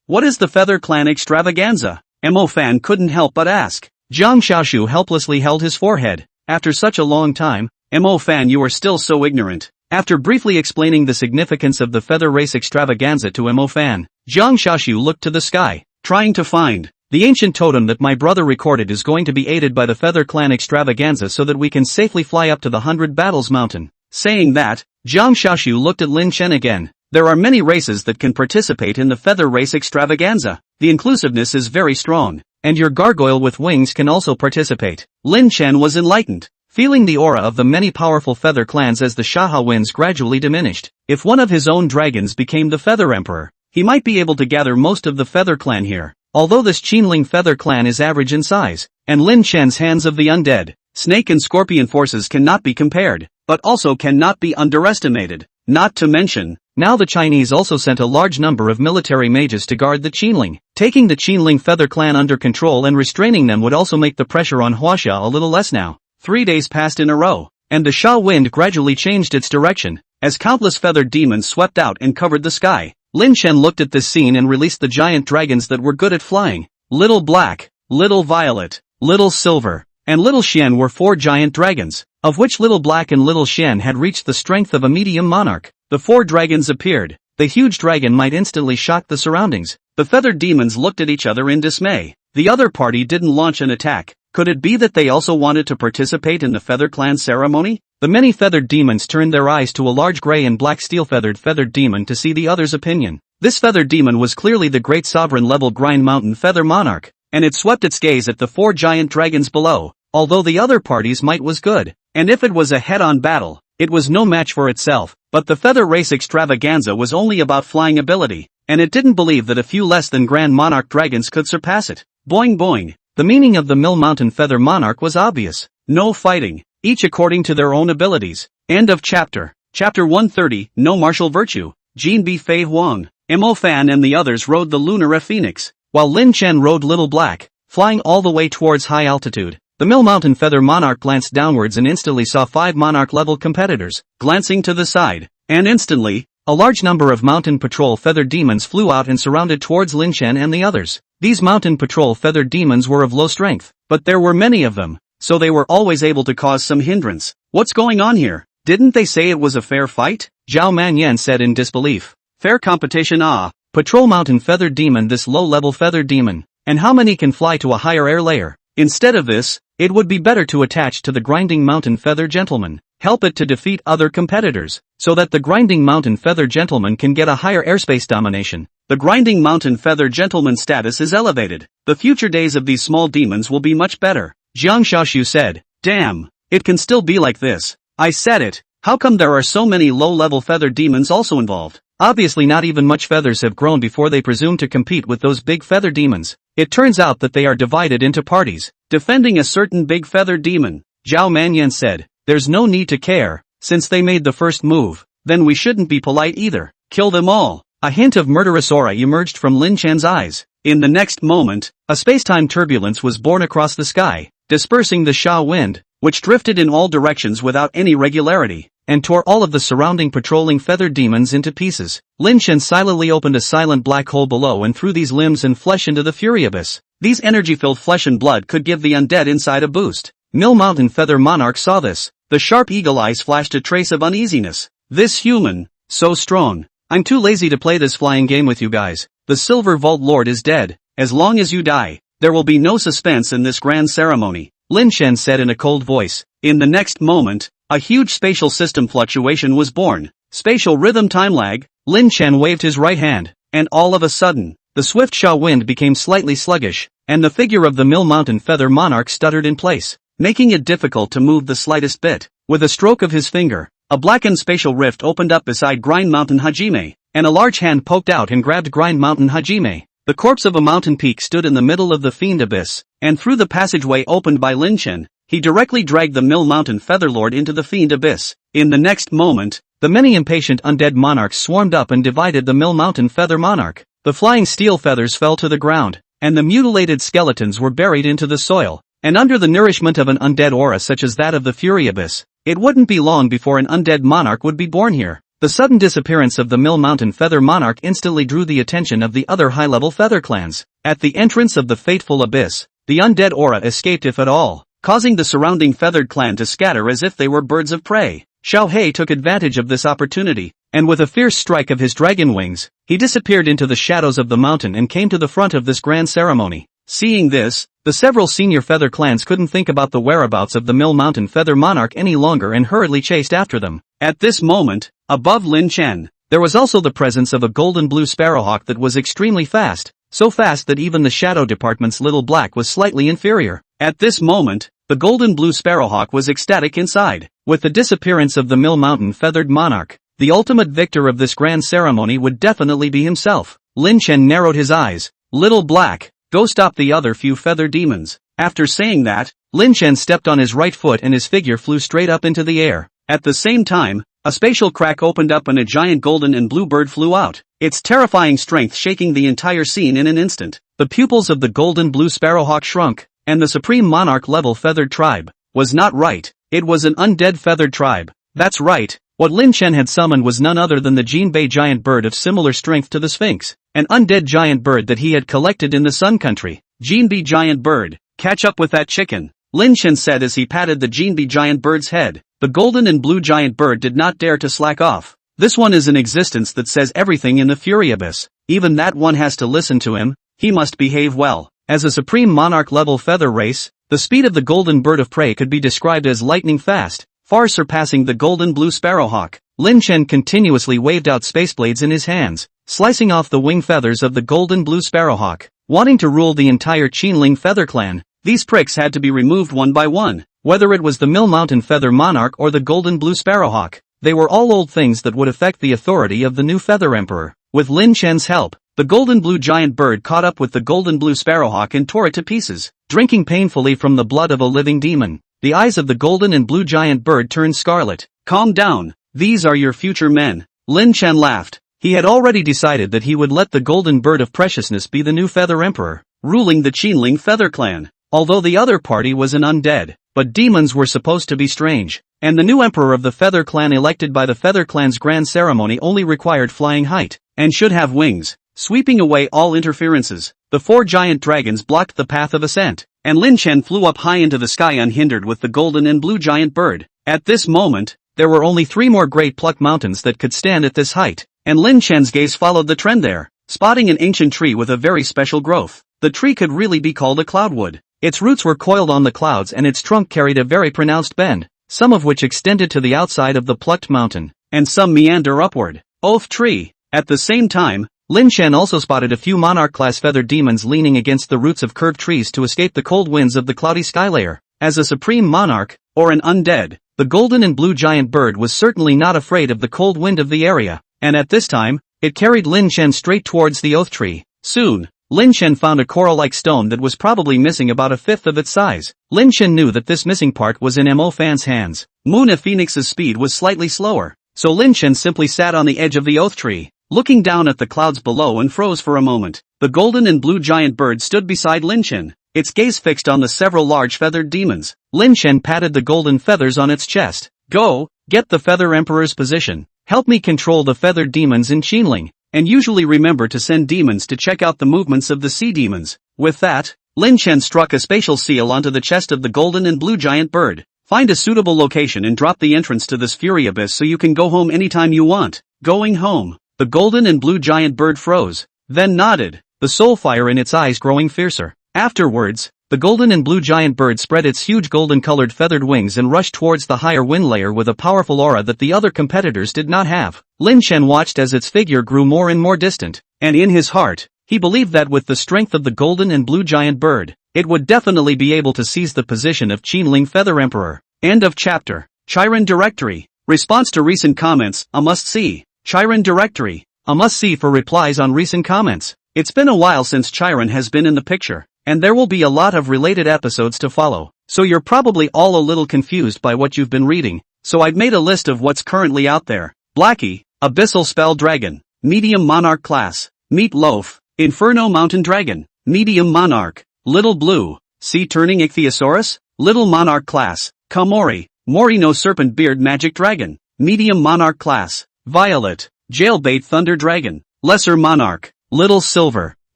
S1: What is the Feather Clan extravaganza? Mo Fan couldn't help but ask. Jiang Xiaoshu helplessly held his forehead. After such a long time, Mo Fan, you are still so ignorant. After briefly explaining the significance of the feather race extravaganza to Mo Fan, Jiang Xiaoxiu looked to the sky, trying to find the ancient totem that my brother recorded is going to be aided by the Feather Clan extravaganza so that we can safely fly up to the 100 Battles Mountain. Saying that, Jiang Xiaoxiu looked at Lin Chen again. There are many races that can participate in the feather race extravaganza. The inclusiveness is very strong, and your gargoyle with wings can also participate. Lin Chen was enlightened, feeling the aura of the many powerful feather clans as the Shaha winds gradually diminished. If one of his own dragons became the Feather Emperor, he might be able to gather most of the Feather Clan here. Although this Qinling Feather Clan is average in size, and Lin Chen's hands of the undead, snake and scorpion forces cannot be compared, but also cannot be underestimated. Not to mention, now the Chinese also sent a large number of military mages to guard the Qinling. Taking the Qinling Feather Clan under control and restraining them would also make the pressure on Huaxia a little less now. 3 days passed in a row, and the Sha wind gradually changed its direction, as countless feathered demons swept out and covered the sky. Lin Chen looked at this scene and released the giant dragons that were good at flying. Little Black, Little Violet, Little Silver, and Little Xian were 4 giant dragons, of which Little Black and Little Xian had reached the strength of a medium monarch. The 4 dragons appeared. The huge dragon might instantly shock the surroundings. The feathered demons looked at each other in dismay. The other party didn't launch an attack. Could it be that they also wanted to participate in the Feather Clan ceremony? The many feathered demons turned their eyes to a large gray and black feathered demon to see the other's opinion. This feathered demon was clearly the great sovereign level Grind Mountain Feather Monarch, and it swept its gaze at the 4 giant dragons below. Although the other party's might was good, and if it was a head-on battle, it was no match for itself, but the feather race extravaganza was only about flying ability, and it didn't believe that a few less than Grand Monarch dragons could surpass it. Boing boing. The meaning of the Mill Mountain Feather Monarch was obvious. No fighting, each according to their own abilities. End of chapter. Chapter 130, No Martial Virtue. Jean B. Fei Huang, Mo Fan and the others rode the Lunar Phoenix, while Lin Chen rode Little Black, flying all the way towards high altitude. The Mill Mountain Feather Monarch glanced downwards and instantly saw 5 Monarch-level competitors, glancing to the side, and instantly, a large number of Mountain Patrol Feathered Demons flew out and surrounded towards Lin Chen and the others. These Mountain Patrol Feathered Demons were of low strength, but there were many of them, so they were always able to cause some hindrance. What's going on here? Didn't they say it was a fair fight? Zhao Manyan said in disbelief. Fair competition ah. Patrol Mountain Feathered Demon, this low-level Feathered Demon, and how many can fly to a higher air layer? Instead of this, it would be better to attach to the Grinding Mountain Feather Gentleman. Help it to defeat other competitors, so that the Grinding Mountain Feather Gentleman can get a higher airspace domination. The Grinding Mountain Feather Gentleman status is elevated. The future days of these small demons will be much better. Jiang Xiaoxiu said. Damn, it can still be like this. I said it. How come there are so many low-level feather demons also involved? Obviously not even much feathers have grown before they presume to compete with those big feather demons. It turns out that they are divided into parties, defending a certain big feather demon. Zhao Manyan said. There's no need to care, since they made the first move, then we shouldn't be polite either. Kill them all. A hint of murderous aura emerged from Lin Chen's eyes. In the next moment, a space-time turbulence was born across the sky, dispersing the Sha wind, which drifted in all directions without any regularity, and tore all of the surrounding patrolling feathered demons into pieces. Lin Chen silently opened a silent black hole below and threw these limbs and flesh into the Fury Abyss. These energy-filled flesh and blood could give the undead inside a boost. Mill Mountain Feather Monarch saw this. The sharp eagle eyes flashed a trace of uneasiness. This human, so strong. I'm too lazy to play this flying game with you guys. The Silver Vault Lord is dead. As long as you die, there will be no suspense in this grand ceremony, Lin Chen said in a cold voice. In the next moment, a huge spatial system fluctuation was born. Spatial rhythm time lag. Lin Chen waved his right hand, and all of a sudden, the swift Sha wind became slightly sluggish, and the figure of the Mill Mountain Feather Monarch stuttered in place, making it difficult to move the slightest bit. With a stroke of his finger, a blackened spatial rift opened up beside Grind Mountain Hajime, and a large hand poked out and grabbed Grind Mountain Hajime. The corpse of a mountain peak stood in the middle of the Fiend Abyss, and through the passageway opened by Lin Chen, he directly dragged the Mill Mountain Featherlord into the Fiend Abyss. In the next moment, the many impatient undead monarchs swarmed up and divided the Mill Mountain Feather Monarch. The flying steel feathers fell to the ground, and the mutilated skeletons were buried into the soil. And under the nourishment of an undead aura such as that of the Fury Abyss, it wouldn't be long before an undead monarch would be born here. The sudden disappearance of the Mill Mountain Feather Monarch instantly drew the attention of the other high-level feather clans. At the entrance of the fateful abyss, the undead aura escaped if at all, causing the surrounding feathered clan to scatter as if they were birds of prey. Xiao He took advantage of this opportunity, and with a fierce strike of his dragon wings, he disappeared into the shadows of the mountain and came to the front of this grand ceremony. Seeing this, the several senior feather clans couldn't think about the whereabouts of the Mill Mountain Feather Monarch any longer and hurriedly chased after them. At this moment, above Lin Chen, there was also the presence of a golden blue sparrowhawk that was extremely fast, so fast that even the Shadow Department's Little Black was slightly inferior. At this moment, the golden blue sparrowhawk was ecstatic inside. With the disappearance of the Mill Mountain Feathered Monarch, the ultimate victor of this grand ceremony would definitely be himself. Lin Chen narrowed his eyes. Little Black, go stop the other few feather demons. After saying that, Lin Chen stepped on his right foot and his figure flew straight up into the air. At the same time, a spatial crack opened up and a giant golden and blue bird flew out, its terrifying strength shaking the entire scene in an instant. The pupils of the golden blue sparrowhawk shrunk, and the supreme monarch level feathered tribe was not right. It was an undead feathered tribe. That's right. What Lin Chen had summoned was none other than the Jinbei giant bird of similar strength to the Sphinx, an undead giant bird that he had collected in the Sun Country. Jinbei giant bird, catch up with that chicken, Lin Chen said as he patted the Jinbei giant bird's head. The golden and blue giant bird did not dare to slack off. This one is an existence that says everything in the Fury Abyss. Even that one has to listen to him. He must behave well. As a supreme monarch level feather race, the speed of the golden bird of prey could be described as lightning fast, far surpassing the golden blue sparrowhawk. Lin Chen continuously waved out space blades in his hands, slicing off the wing feathers of the golden blue sparrowhawk. Wanting to rule the entire Qinling feather clan, these pricks had to be removed one by one. Whether it was the Mill Mountain Feather Monarch or the golden blue sparrowhawk, they were all old things that would affect the authority of the new Feather Emperor. With Lin Chen's help, the golden blue giant bird caught up with the golden blue sparrowhawk and tore it to pieces, drinking painfully from the blood of a living demon. The eyes of the golden and blue giant bird turned scarlet. Calm down, these are your future men. Lin Chen laughed. He had already decided that he would let the golden bird of preciousness be the new Feather Emperor, ruling the Qinling Feather Clan. Although the other party was an undead, but demons were supposed to be strange, and the new emperor of the Feather Clan elected by the Feather Clan's grand ceremony only required flying height, and should have wings, sweeping away all interferences. The 4 giant dragons blocked the path of ascent, and Lin Chen flew up high into the sky unhindered with the golden and blue giant bird. At this moment, there were only 3 more great plucked mountains that could stand at this height, and Lin Chen's gaze followed the trend there, spotting an ancient tree with a very special growth. The tree could really be called a cloudwood. Its roots were coiled on the clouds and its trunk carried a very pronounced bend, some of which extended to the outside of the plucked mountain, and some meander upward. Oath tree. At the same time, Lin Chen also spotted a few monarch-class feathered demons leaning against the roots of curved trees to escape the cold winds of the cloudy sky layer. As a supreme monarch, or an undead, the golden and blue giant bird was certainly not afraid of the cold wind of the area, and at this time, it carried Lin Chen straight towards the oath tree. Soon, Lin Chen found a coral-like stone that was probably missing about a fifth of its size. Lin Chen knew that this missing part was in Mo Fan's hands. Moon Phoenix's speed was slightly slower, so Lin Chen simply sat on the edge of the oath tree, looking down at the clouds below and froze for a moment. The golden and blue giant bird stood beside Lin Chen, its gaze fixed on the several large feathered demons. Lin Chen patted the golden feathers on its chest. Go, get the Feather Emperor's position. Help me control the feathered demons in Qinling. And usually remember to send demons to check out the movements of the sea demons. With that, Lin Chen struck a spatial seal onto the chest of the golden and blue giant bird. Find a suitable location and drop the entrance to this Fury Abyss so you can go home anytime you want. Going home. The golden and blue giant bird froze, then nodded, the soul fire in its eyes growing fiercer. Afterwards, the golden and blue giant bird spread its huge golden-colored feathered wings and rushed towards the higher wind layer with a powerful aura that the other competitors did not have. Lin Chen watched as its figure grew more and more distant, and in his heart, he believed that with the strength of the golden and blue giant bird, it would definitely be able to seize the position of Qinling Feather Emperor. End of chapter. Chiron Directory. Response to recent comments, a must-see. Chiron Directory. A must-see for replies on recent comments. It's been a while since Chiron has been in the picture, and there will be a lot of related episodes to follow, so you're probably all a little confused by what you've been reading, so I've made a list of what's currently out there. Blackie, Abyssal Spell Dragon, Medium Monarch Class, Meat Loaf, Inferno Mountain Dragon, Medium Monarch, Little Blue, Sea Turning Ichthyosaurus, Little Monarch Class, Kamori, Morino Serpent Beard Magic Dragon, Medium Monarch Class, Violet, Jailbait Thunder Dragon, Lesser Monarch, Little Silver,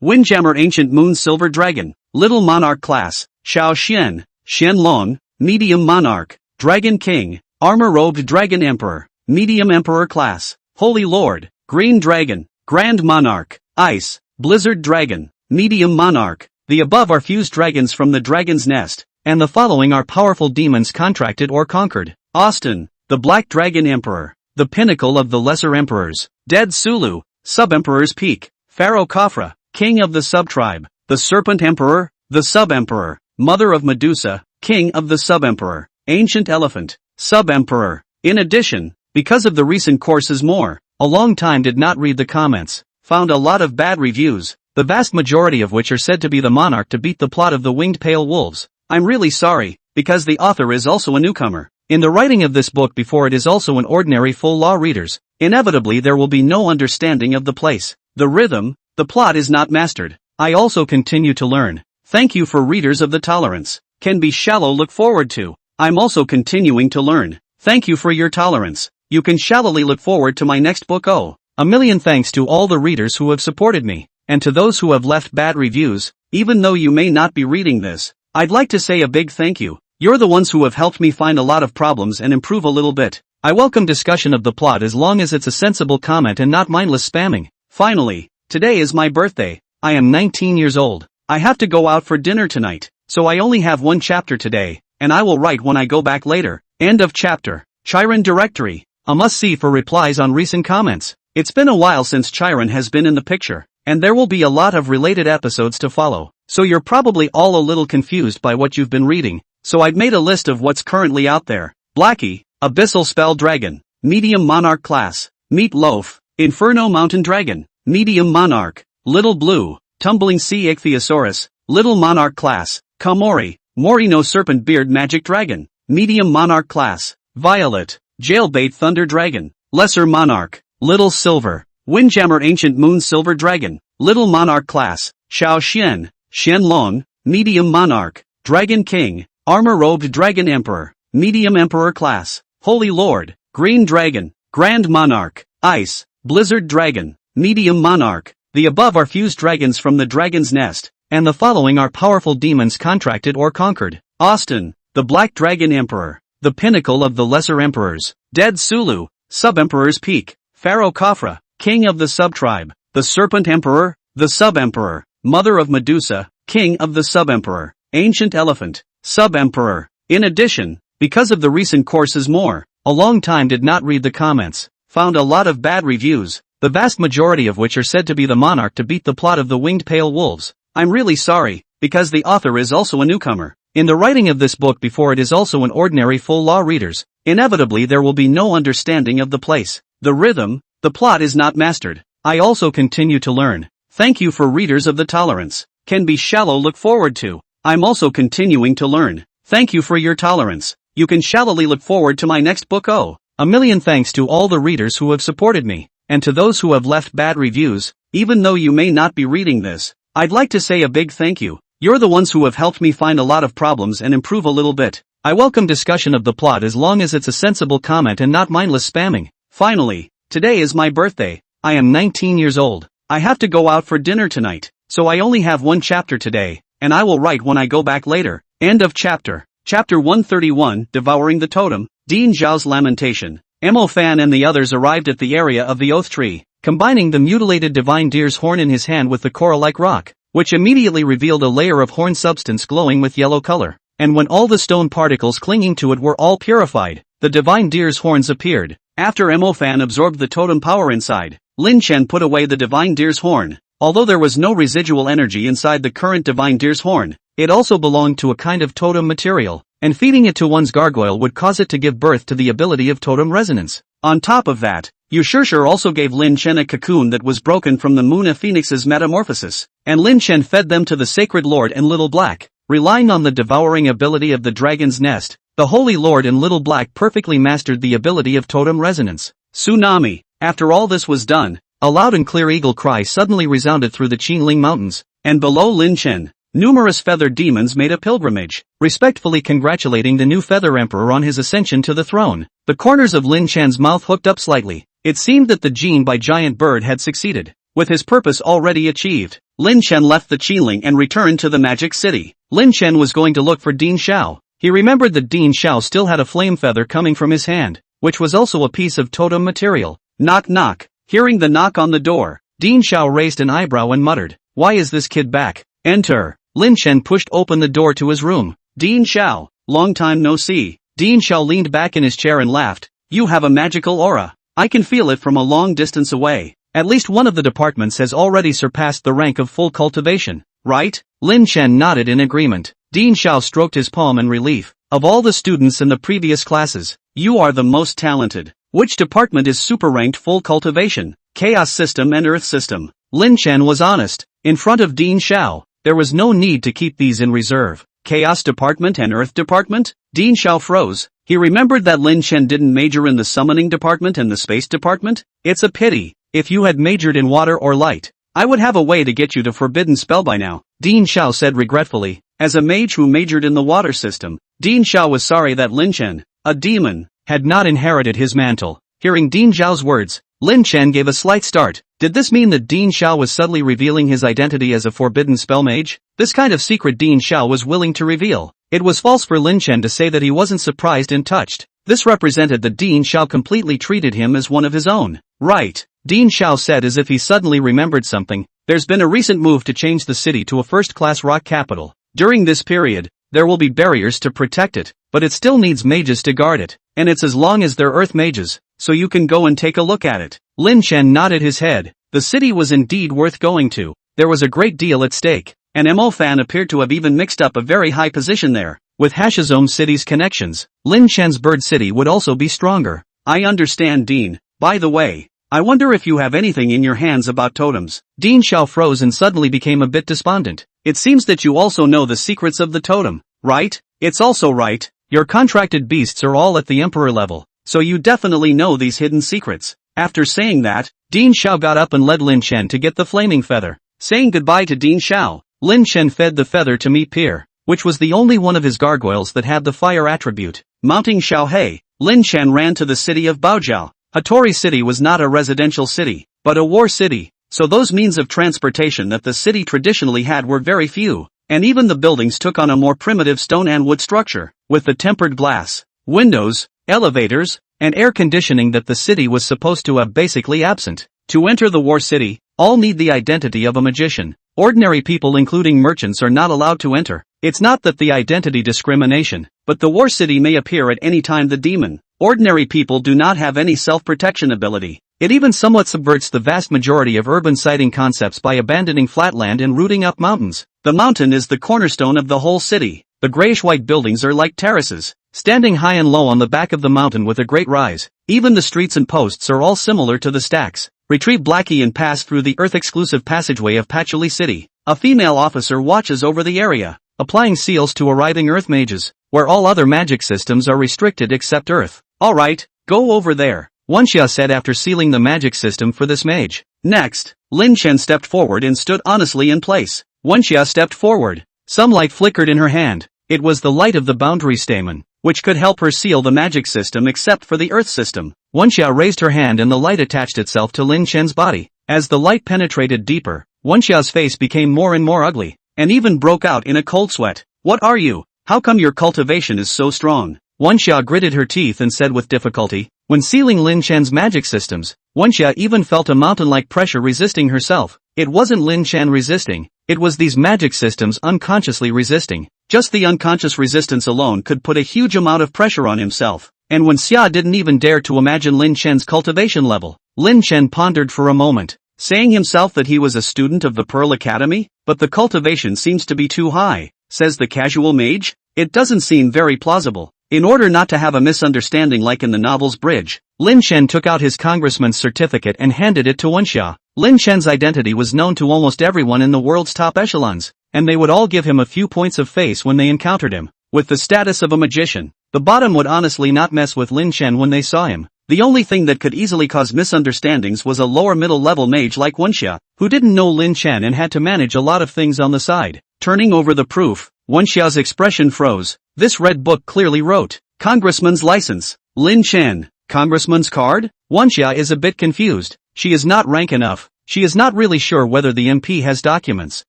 S1: Windjammer Ancient Moon Silver Dragon, Little Monarch Class, Xiao Xian, Xian Long, Medium Monarch, Dragon King, Armor-robed Dragon Emperor, Medium Emperor Class, Holy Lord, Green Dragon, Grand Monarch, Ice, Blizzard Dragon, Medium Monarch. The above are fused dragons from the Dragon's Nest, and the following are powerful demons contracted or conquered. Austin, the Black Dragon Emperor, the pinnacle of the Lesser Emperors. Dead Sulu, Sub-Emperor's Peak. Pharaoh Khafra, King of the Sub-Tribe. The Serpent Emperor, the Sub-Emperor. Mother of Medusa, King of the Sub-Emperor. Ancient Elephant, Sub-Emperor. In addition, because of the recent courses more, a long time did not read the comments, found a lot of bad reviews, the vast majority of which are said to be the monarch to beat the plot of the Winged Pale Wolves. I'm really sorry, because the author is also a newcomer. In the writing of this book before it is also an ordinary full law readers, inevitably there will be no understanding of the place, the rhythm, the plot is not mastered. I also continue to learn. Thank you for readers of the tolerance. Can be shallow look forward to. I'm also continuing to learn. Thank you for your tolerance. You can shallowly look forward to my next book. Oh, a million thanks to all the readers who have supported me, and to those who have left bad reviews, even though you may not be reading this. I'd like to say a big thank you. You're the ones who have helped me find a lot of problems and improve a little bit. I welcome discussion of the plot as long as it's a sensible comment and not mindless spamming. Finally, today is my birthday. I am 19 years old. I have to go out for dinner tonight, so I only have one chapter today, and I will write when I go back later. End of chapter. Chiron Directory. A must-see for replies on recent comments. It's been a while since Chiron has been in the picture, and there will be a lot of related episodes to follow, so you're probably all a little confused by what you've been reading, so I've made a list of what's currently out there. Blackie, Abyssal Spell Dragon, Medium Monarch Class. Meat Loaf, Inferno Mountain Dragon, Medium Monarch. Little Blue, Tumbling Sea Ichthyosaurus, Little Monarch Class. Kamori, Morino Serpent Beard Magic Dragon, Medium Monarch Class. Violet, Jailbait Thunder Dragon, Lesser Monarch. Little Silver, Windjammer Ancient Moon Silver Dragon, Little Monarch Class. Xiao Xian, Xianlong, Medium Monarch. Dragon King, Armor-robed Dragon Emperor, Medium Emperor Class. Holy Lord, Green Dragon, Grand Monarch. Ice, Blizzard Dragon, Medium Monarch. The above are fused dragons from the Dragon's Nest, and the following are powerful demons contracted or conquered. Austin, the Black Dragon Emperor, the pinnacle of the Lesser Emperors. Dead Sulu, Sub-Emperor's Peak. Pharaoh Khafra, King of the Sub-Tribe. The Serpent Emperor, the Sub-Emperor. Mother of Medusa, King of the Sub-Emperor. Ancient Elephant, Sub-Emperor. In addition, because of the recent courses more, a long time did not read the comments, found a lot of bad reviews, the vast majority of which are said to be the monarch to beat the plot of the Winged Pale Wolves. I'm really sorry, because the author is also a newcomer. In the writing of this book before it is also an ordinary full law readers, inevitably there will be no understanding of the place, the rhythm, the plot is not mastered. I also continue to learn. Thank you for readers of the tolerance. Can be shallow look forward to. I'm also continuing to learn. Thank you for your tolerance. You can shallowly look forward to my next book. Oh, a million thanks to all the readers who have supported me, and to those who have left bad reviews, even though you may not be reading this. I'd like to say a big thank you. You're the ones who have helped me find a lot of problems and improve a little bit. I welcome discussion of the plot as long as it's a sensible comment and not mindless spamming. Finally, today is my birthday. I am 19 years old. I have to go out for dinner tonight, so I only have one chapter today, and I will write when I go back later. End of chapter. Chapter 131, Devouring the Totem. Dean Zhao's lamentation. Mo Fan and the others arrived at the area of the Oath Tree, combining the mutilated divine deer's horn in his hand with the coral-like rock, which immediately revealed a layer of horn substance glowing with yellow color. And when all the stone particles clinging to it were all purified, the divine deer's horns appeared. After Mo Fan absorbed the totem power inside, Lin Chen put away the divine deer's horn. Although there was no residual energy inside the current divine deer's horn, it also belonged to a kind of totem material, and feeding it to one's gargoyle would cause it to give birth to the ability of totem resonance. On top of that, Yushishir also gave Lin Chen a cocoon that was broken from the Moona Phoenix's metamorphosis, and Lin Chen fed them to the Sacred Lord and Little Black. Relying on the devouring ability of the Dragon's Nest, the Holy Lord and Little Black perfectly mastered the ability of totem resonance. Tsunami. After all this was done, a loud and clear eagle cry suddenly resounded through the Qinling Mountains, and below Lin Chen, numerous feathered demons made a pilgrimage, respectfully congratulating the new Feather Emperor on his ascension to the throne. The corners of Lin Chen's mouth hooked up slightly. It seemed that the gene by Giant Bird had succeeded. With his purpose already achieved, Lin Chen left the Qinling and returned to the Magic City. Lin Chen was going to look for Dean Xiao. He remembered that Dean Xiao still had a flame feather coming from his hand, which was also a piece of totem material. Knock knock. Hearing the knock on the door, Dean Xiao raised an eyebrow and muttered, "Why is this kid back?" Enter. Lin Chen pushed open the door to his room. "Dean Xiao, long time no see." Dean Xiao leaned back in his chair and laughed. "You have a magical aura. I can feel it from a long distance away. At least one of the departments has already surpassed the rank of full cultivation, right?" Lin Chen nodded in agreement. Dean Xiao stroked his palm in relief. "Of all the students in the previous classes, you are the most talented. Which department is super ranked full cultivation, chaos system and earth system?" Lin Chen was honest. In front of Dean Xiao, there was no need to keep these in reserve. Chaos department and earth department? Dean Xiao froze. He remembered that Lin Chen didn't major in the summoning department and the space department. It's a pity. If you had majored in water or light, I would have a way to get you the forbidden spell by now, Dean Xiao said regretfully. As a mage who majored in the water system, Dean Xiao was sorry that Lin Chen, a demon, had not inherited his mantle. Hearing Dean Xiao's words, Lin Chen gave a slight start. Did this mean that Dean Xiao was subtly revealing his identity as a forbidden spell mage? This kind of secret Dean Xiao was willing to reveal. It was false for Lin Chen to say that he wasn't surprised and touched. This represented that Dean Xiao completely treated him as one of his own. Right, Dean Xiao said as if he suddenly remembered something. There's been a recent move to change the city to a first-class rock capital. During this period, there will be barriers to protect it, but it still needs mages to guard it, and it's as long as they're earth mages, so you can go and take a look at it. Lin Chen nodded his head. The city was indeed worth going to. There was a great deal at stake, and Mo Fan appeared to have even mixed up a very high position there. With Hashizome City's connections, Lin Chen's Bird City would also be stronger. I understand, Dean. By the way, I wonder if you have anything in your hands about totems. Dean Xiao froze and suddenly became a bit despondent. It seems that you also know the secrets of the totem, right? It's also right. Your contracted beasts are all at the emperor level, so you definitely know these hidden secrets. After saying that, Dean Xiao got up and led Lin Chen to get the flaming feather. Saying goodbye to Dean Xiao, Lin Chen fed the feather to Mi Pier, which was the only one of his gargoyles that had the fire attribute. Mounting Xiaohei, Lin Chen ran to the city of Baojiao. Hattori City was not a residential city, but a war city, so those means of transportation that the city traditionally had were very few, and even the buildings took on a more primitive stone and wood structure, with the tempered glass, windows, elevators, and air conditioning that the city was supposed to have basically absent. To enter the war city, all need the identity of a magician. Ordinary people including merchants are not allowed to enter. It's not that the identity discrimination, but the war city may appear at any time the demon. Ordinary people do not have any self-protection ability. It even somewhat subverts the vast majority of urban siting concepts by abandoning flatland and rooting up mountains. The mountain is the cornerstone of the whole city. The grayish-white buildings are like terraces, standing high and low on the back of the mountain with a great rise. Even the streets and posts are all similar to the stacks. Retrieve Blackie and pass through the Earth-exclusive passageway of Patchouli City. A female officer watches over the area, applying seals to arriving Earth mages, where all other magic systems are restricted except Earth. Alright, go over there, Wenxia said after sealing the magic system for this mage. Next, Lin Chen stepped forward and stood honestly in place. Wenxia stepped forward. Some light flickered in her hand. It was the light of the boundary stamen, which could help her seal the magic system except for the Earth system. Wenxia raised her hand and the light attached itself to Lin Chen's body. As the light penetrated deeper, Wenxia's face became more and more ugly, and even broke out in a cold sweat. What are you? How come your cultivation is so strong? Wenxia gritted her teeth and said with difficulty. When sealing Lin Chen's magic systems, Wenxia even felt a mountain-like pressure resisting herself. It wasn't Lin Chen resisting, it was these magic systems unconsciously resisting. Just the unconscious resistance alone could put a huge amount of pressure on himself. And when Xia didn't even dare to imagine Lin Chen's cultivation level, Lin Chen pondered for a moment, saying himself that he was a student of the Pearl Academy, but the cultivation seems to be too high, says the casual mage. It doesn't seem very plausible. In order not to have a misunderstanding like in the novel's Bridge, Lin Chen took out his congressman's certificate and handed it to Wenxia. Lin Chen's identity was known to almost everyone in the world's top echelons, and they would all give him a few points of face when they encountered him. With the status of a magician, the bottom would honestly not mess with Lin Chen when they saw him. The only thing that could easily cause misunderstandings was a lower middle-level mage like Wenxia, who didn't know Lin Chen and had to manage a lot of things on the side. Turning over the proof, Wenxia's expression froze. This red book clearly wrote, Congressman's license, Lin Chen, Congressman's card? Wenxia is a bit confused. She is not rank enough. She is not really sure whether the MP has documents.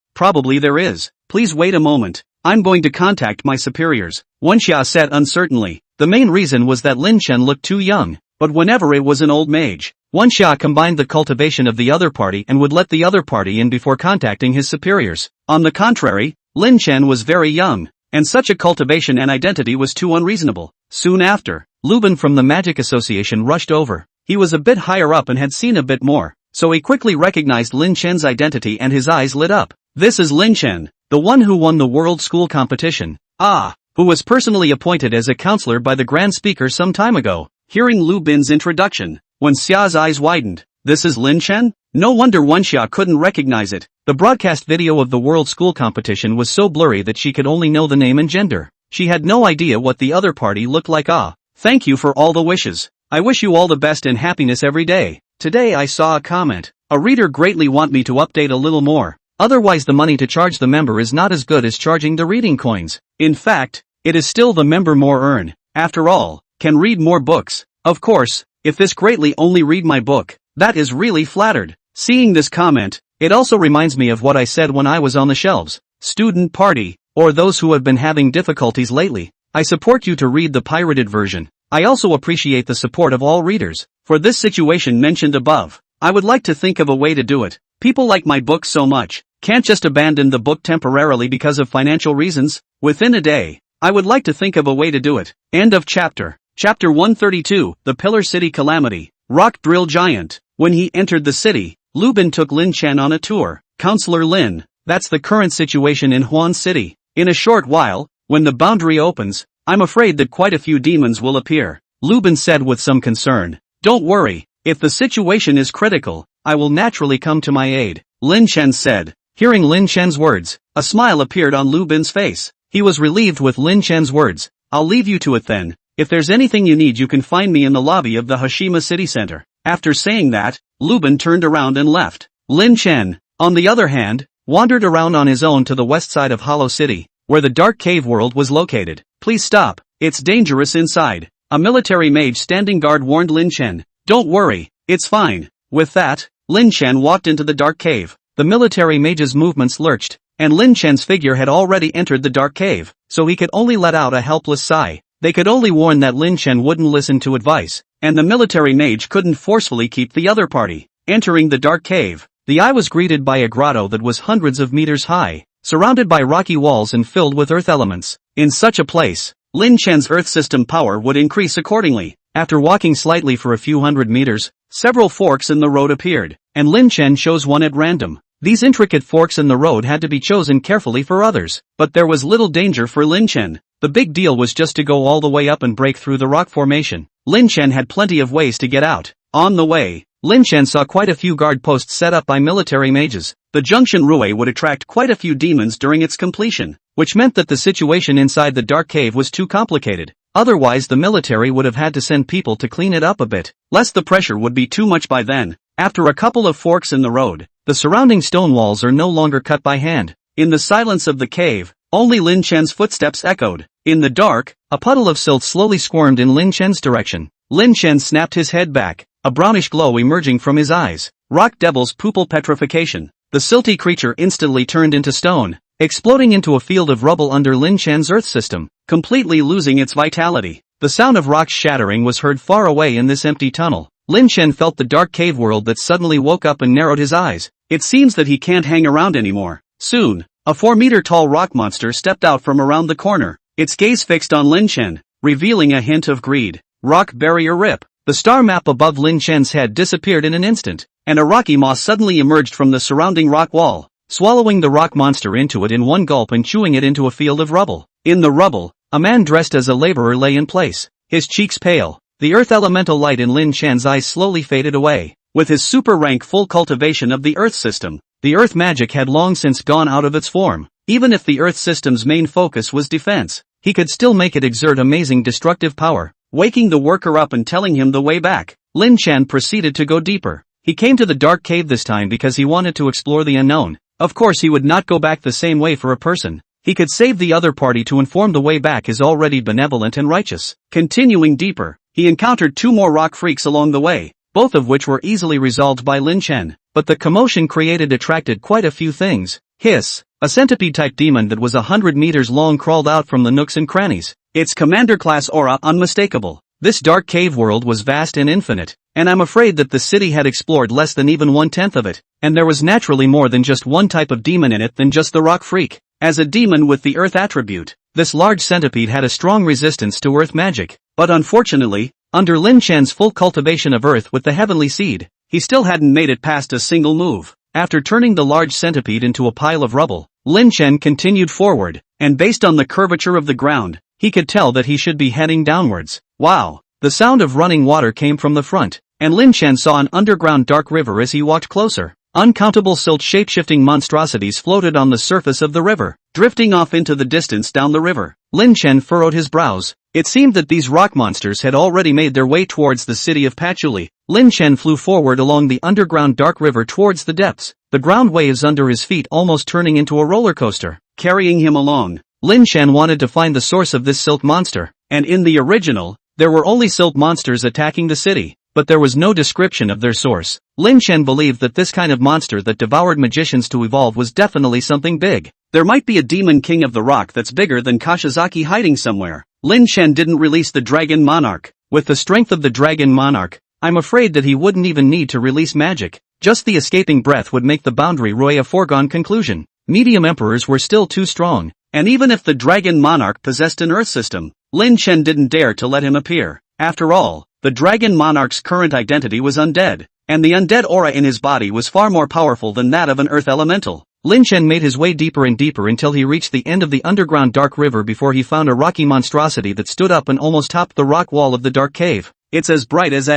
S1: Probably there is. Please wait a moment. I'm going to contact my superiors, Wenxia said uncertainly. The main reason was that Lin Chen looked too young, but whenever it was an old mage, Wenxia combined the cultivation of the other party and would let the other party in before contacting his superiors. On the contrary, Lin Chen was very young, and such a cultivation and identity was too unreasonable. Soon after, Lubin from the Magic Association rushed over. He was a bit higher up and had seen a bit more, so he quickly recognized Lin Chen's identity and his eyes lit up. This is Lin Chen, the one who won the World School Competition. Who was personally appointed as a counselor by the Grand Speaker some time ago. Hearing Lubin's introduction, Wenxia's eyes widened. This is Lin Chen? No wonder Wenxia couldn't recognize it. The broadcast video of the World School Competition was so blurry that she could only know the name and gender. She had no idea what the other party looked like. Thank you for all the wishes. I wish you all the best and happiness every day. Today I saw a comment. A reader greatly want me to update a little more. Otherwise the money to charge the member is not as good as charging the reading coins. In fact, it is still the member more earn. After all, can read more books. Of course, if this greatly only read my book, that is really flattered. Seeing this comment, it also reminds me of what I said when I was on the shelves. Student party, or those who have been having difficulties lately. I support you to read the pirated version. I also appreciate the support of all readers. For this situation mentioned above, I would like to think of a way to do it. People like my book so much, can't just abandon the book temporarily because of financial reasons. Within a day, I would like to think of a way to do it. End of chapter. Chapter 132, The Pillar City Calamity. Rock Drill Giant. When he entered the city, Lubin took Lin Chen on a tour. Counselor Lin, that's the current situation in Huan City. In a short while, when the boundary opens, I'm afraid that quite a few demons will appear. Lubin said with some concern. Don't worry, if the situation is critical, I will naturally come to my aid, Lin Chen said. Hearing Lin Chen's words, a smile appeared on Lubin's face. He was relieved with Lin Chen's words. I'll leave you to it then. If there's anything you need you can find me in the lobby of the Hashima City Center. After saying that, Lubin turned around and left. Lin Chen, on the other hand, wandered around on his own to the west side of Hollow City, where the Dark Cave World was located. Please stop, it's dangerous inside. A military mage standing guard warned Lin Chen. Don't worry, it's fine. With that, Lin Chen walked into the dark cave. The military mage's movements lurched, and Lin Chen's figure had already entered the dark cave, so he could only let out a helpless sigh. They could only warn that Lin Chen wouldn't listen to advice, and the military mage couldn't forcefully keep the other party. Entering the dark cave, the eye was greeted by a grotto that was hundreds of meters high, surrounded by rocky walls and filled with earth elements. In such a place, Lin Chen's earth system power would increase accordingly. After walking slightly for a few hundred meters, several forks in the road appeared, and Lin Chen chose one at random. These intricate forks in the road had to be chosen carefully for others, but there was little danger for Lin Chen. The big deal was just to go all the way up and break through the rock formation. Lin Chen had plenty of ways to get out. On the way, Lin Chen saw quite a few guard posts set up by military mages. The Junction Rue would attract quite a few demons during its completion, which meant that the situation inside the dark cave was too complicated. Otherwise the military would have had to send people to clean it up a bit, lest the pressure would be too much by then. After a couple of forks in the road, the surrounding stone walls are no longer cut by hand. In the silence of the cave, only Lin Chen's footsteps echoed. In the dark, a puddle of silt slowly squirmed in Lin Chen's direction. Lin Chen snapped his head back, a brownish glow emerging from his eyes. Rock Devil's pupil petrification. The silty creature instantly turned into stone, exploding into a field of rubble under Lin Chen's earth system, completely losing its vitality. The sound of rocks shattering was heard far away in this empty tunnel. Lin Chen felt the dark cave world that suddenly woke up and narrowed his eyes. It seems that he can't hang around anymore. Soon, a 4-meter-tall rock monster stepped out from around the corner, its gaze fixed on Lin Chen, revealing a hint of greed. Rock barrier rip. The star map above Lin Chen's head disappeared in an instant, and a rocky maw suddenly emerged from the surrounding rock wall, swallowing the rock monster into it in one gulp and chewing it into a field of rubble. In the rubble, a man dressed as a laborer lay in place, his cheeks pale. The earth elemental light in Lin Chen's eyes slowly faded away. With his super rank full cultivation of the earth system, the earth magic had long since gone out of its form. Even if the earth system's main focus was defense, he could still make it exert amazing destructive power. Waking the worker up and telling him the way back, Lin Chen proceeded to go deeper. He came to the dark cave this time because he wanted to explore the unknown. Of course he would not go back the same way for a person. He could save the other party to inform the way back is already benevolent and righteous. Continuing deeper, he encountered 2 more rock freaks along the way, both of which were easily resolved by Lin Chen. But the commotion created attracted quite a few things. Hiss! A centipede-type demon that was 100 meters long crawled out from the nooks and crannies. Its commander-class aura unmistakable. This dark cave world was vast and infinite, and I'm afraid that the city had explored less than even 1/10 of it, and there was naturally more than just one type of demon in it than just the rock freak. As a demon with the earth attribute, this large centipede had a strong resistance to earth magic, but unfortunately, under Lin Chen's full cultivation of earth with the heavenly seed, he still hadn't made it past a single move. After turning the large centipede into a pile of rubble, Lin Chen continued forward, and based on the curvature of the ground, he could tell that he should be heading downwards. Wow! The sound of running water came from the front, and Lin Chen saw an underground dark river as he walked closer. Uncountable silt shape-shifting monstrosities floated on the surface of the river, drifting off into the distance down the river. Lin Chen furrowed his brows. It seemed that these rock monsters had already made their way towards the city of Patchouli. Lin Chen flew forward along the underground dark river towards the depths, the ground waves under his feet almost turning into a roller coaster, carrying him along. Lin Chen wanted to find the source of this silt monster, and in the original, there were only silt monsters attacking the city, but there was no description of their source. Lin Chen believed that this kind of monster that devoured magicians to evolve was definitely something big. There might be a demon king of the rock that's bigger than Kashizaki hiding somewhere. Lin Chen didn't release the Dragon Monarch. With the strength of the Dragon Monarch, I'm afraid that he wouldn't even need to release magic. Just the escaping breath would make the boundary Roy a foregone conclusion. Medium emperors were still too strong, and even if the Dragon Monarch possessed an earth system, Lin Chen didn't dare to let him appear. After all, the Dragon Monarch's current identity was undead, and the undead aura in his body was far more powerful than that of an earth elemental. Lin Chen made his way deeper and deeper until he reached the end of the underground dark river before he found a rocky monstrosity that stood up and almost topped the rock wall of the dark cave. It's as bright as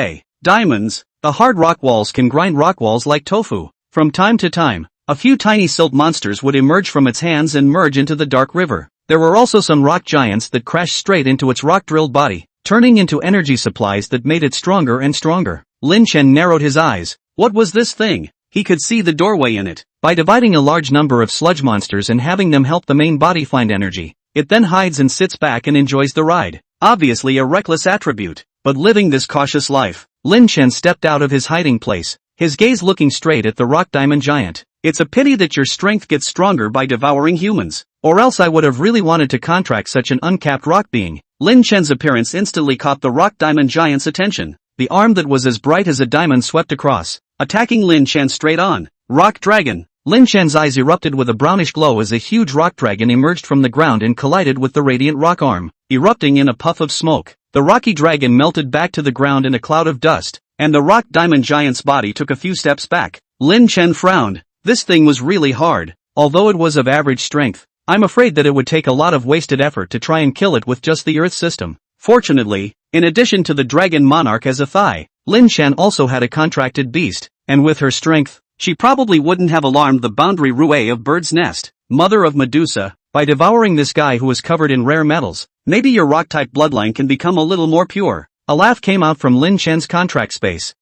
S1: diamonds. The hard rock walls can grind rock walls like tofu. From time to time, a few tiny silt monsters would emerge from its hands and merge into the dark river. There were also some rock giants that crashed straight into its rock-drilled body, turning into energy supplies that made it stronger and stronger. Lin Chen narrowed his eyes. What was this thing? He could see the doorway in it. By dividing a large number of sludge monsters and having them help the main body find energy, it then hides and sits back and enjoys the ride. Obviously a reckless attribute, but living this cautious life. Lin Chen stepped out of his hiding place, his gaze looking straight at the rock diamond giant. It's a pity that your strength gets stronger by devouring humans, or else I would have really wanted to contract such an uncapped rock being. Lin Chen's appearance instantly caught the rock diamond giant's attention. The arm that was as bright as a diamond swept across, attacking Lin Chen straight on. Rock dragon. Lin Chen's eyes erupted with a brownish glow as a huge rock dragon emerged from the ground and collided with the radiant rock arm, erupting in a puff of smoke. The rocky dragon melted back to the ground in a cloud of dust, and the rock diamond giant's body took a few steps back. Lin Chen frowned. This thing was really hard. Although it was of average strength, I'm afraid that it would take a lot of wasted effort to try and kill it with just the earth system. Fortunately, in addition to the Dragon Monarch as a thigh, Lin Chen also had a contracted beast, and with her strength, she probably wouldn't have alarmed the boundary Rue of Bird's Nest. Mother of Medusa, by devouring this guy who was covered in rare metals, maybe your rock-type bloodline can become a little more pure. A laugh came out from Lin Chen's contract space.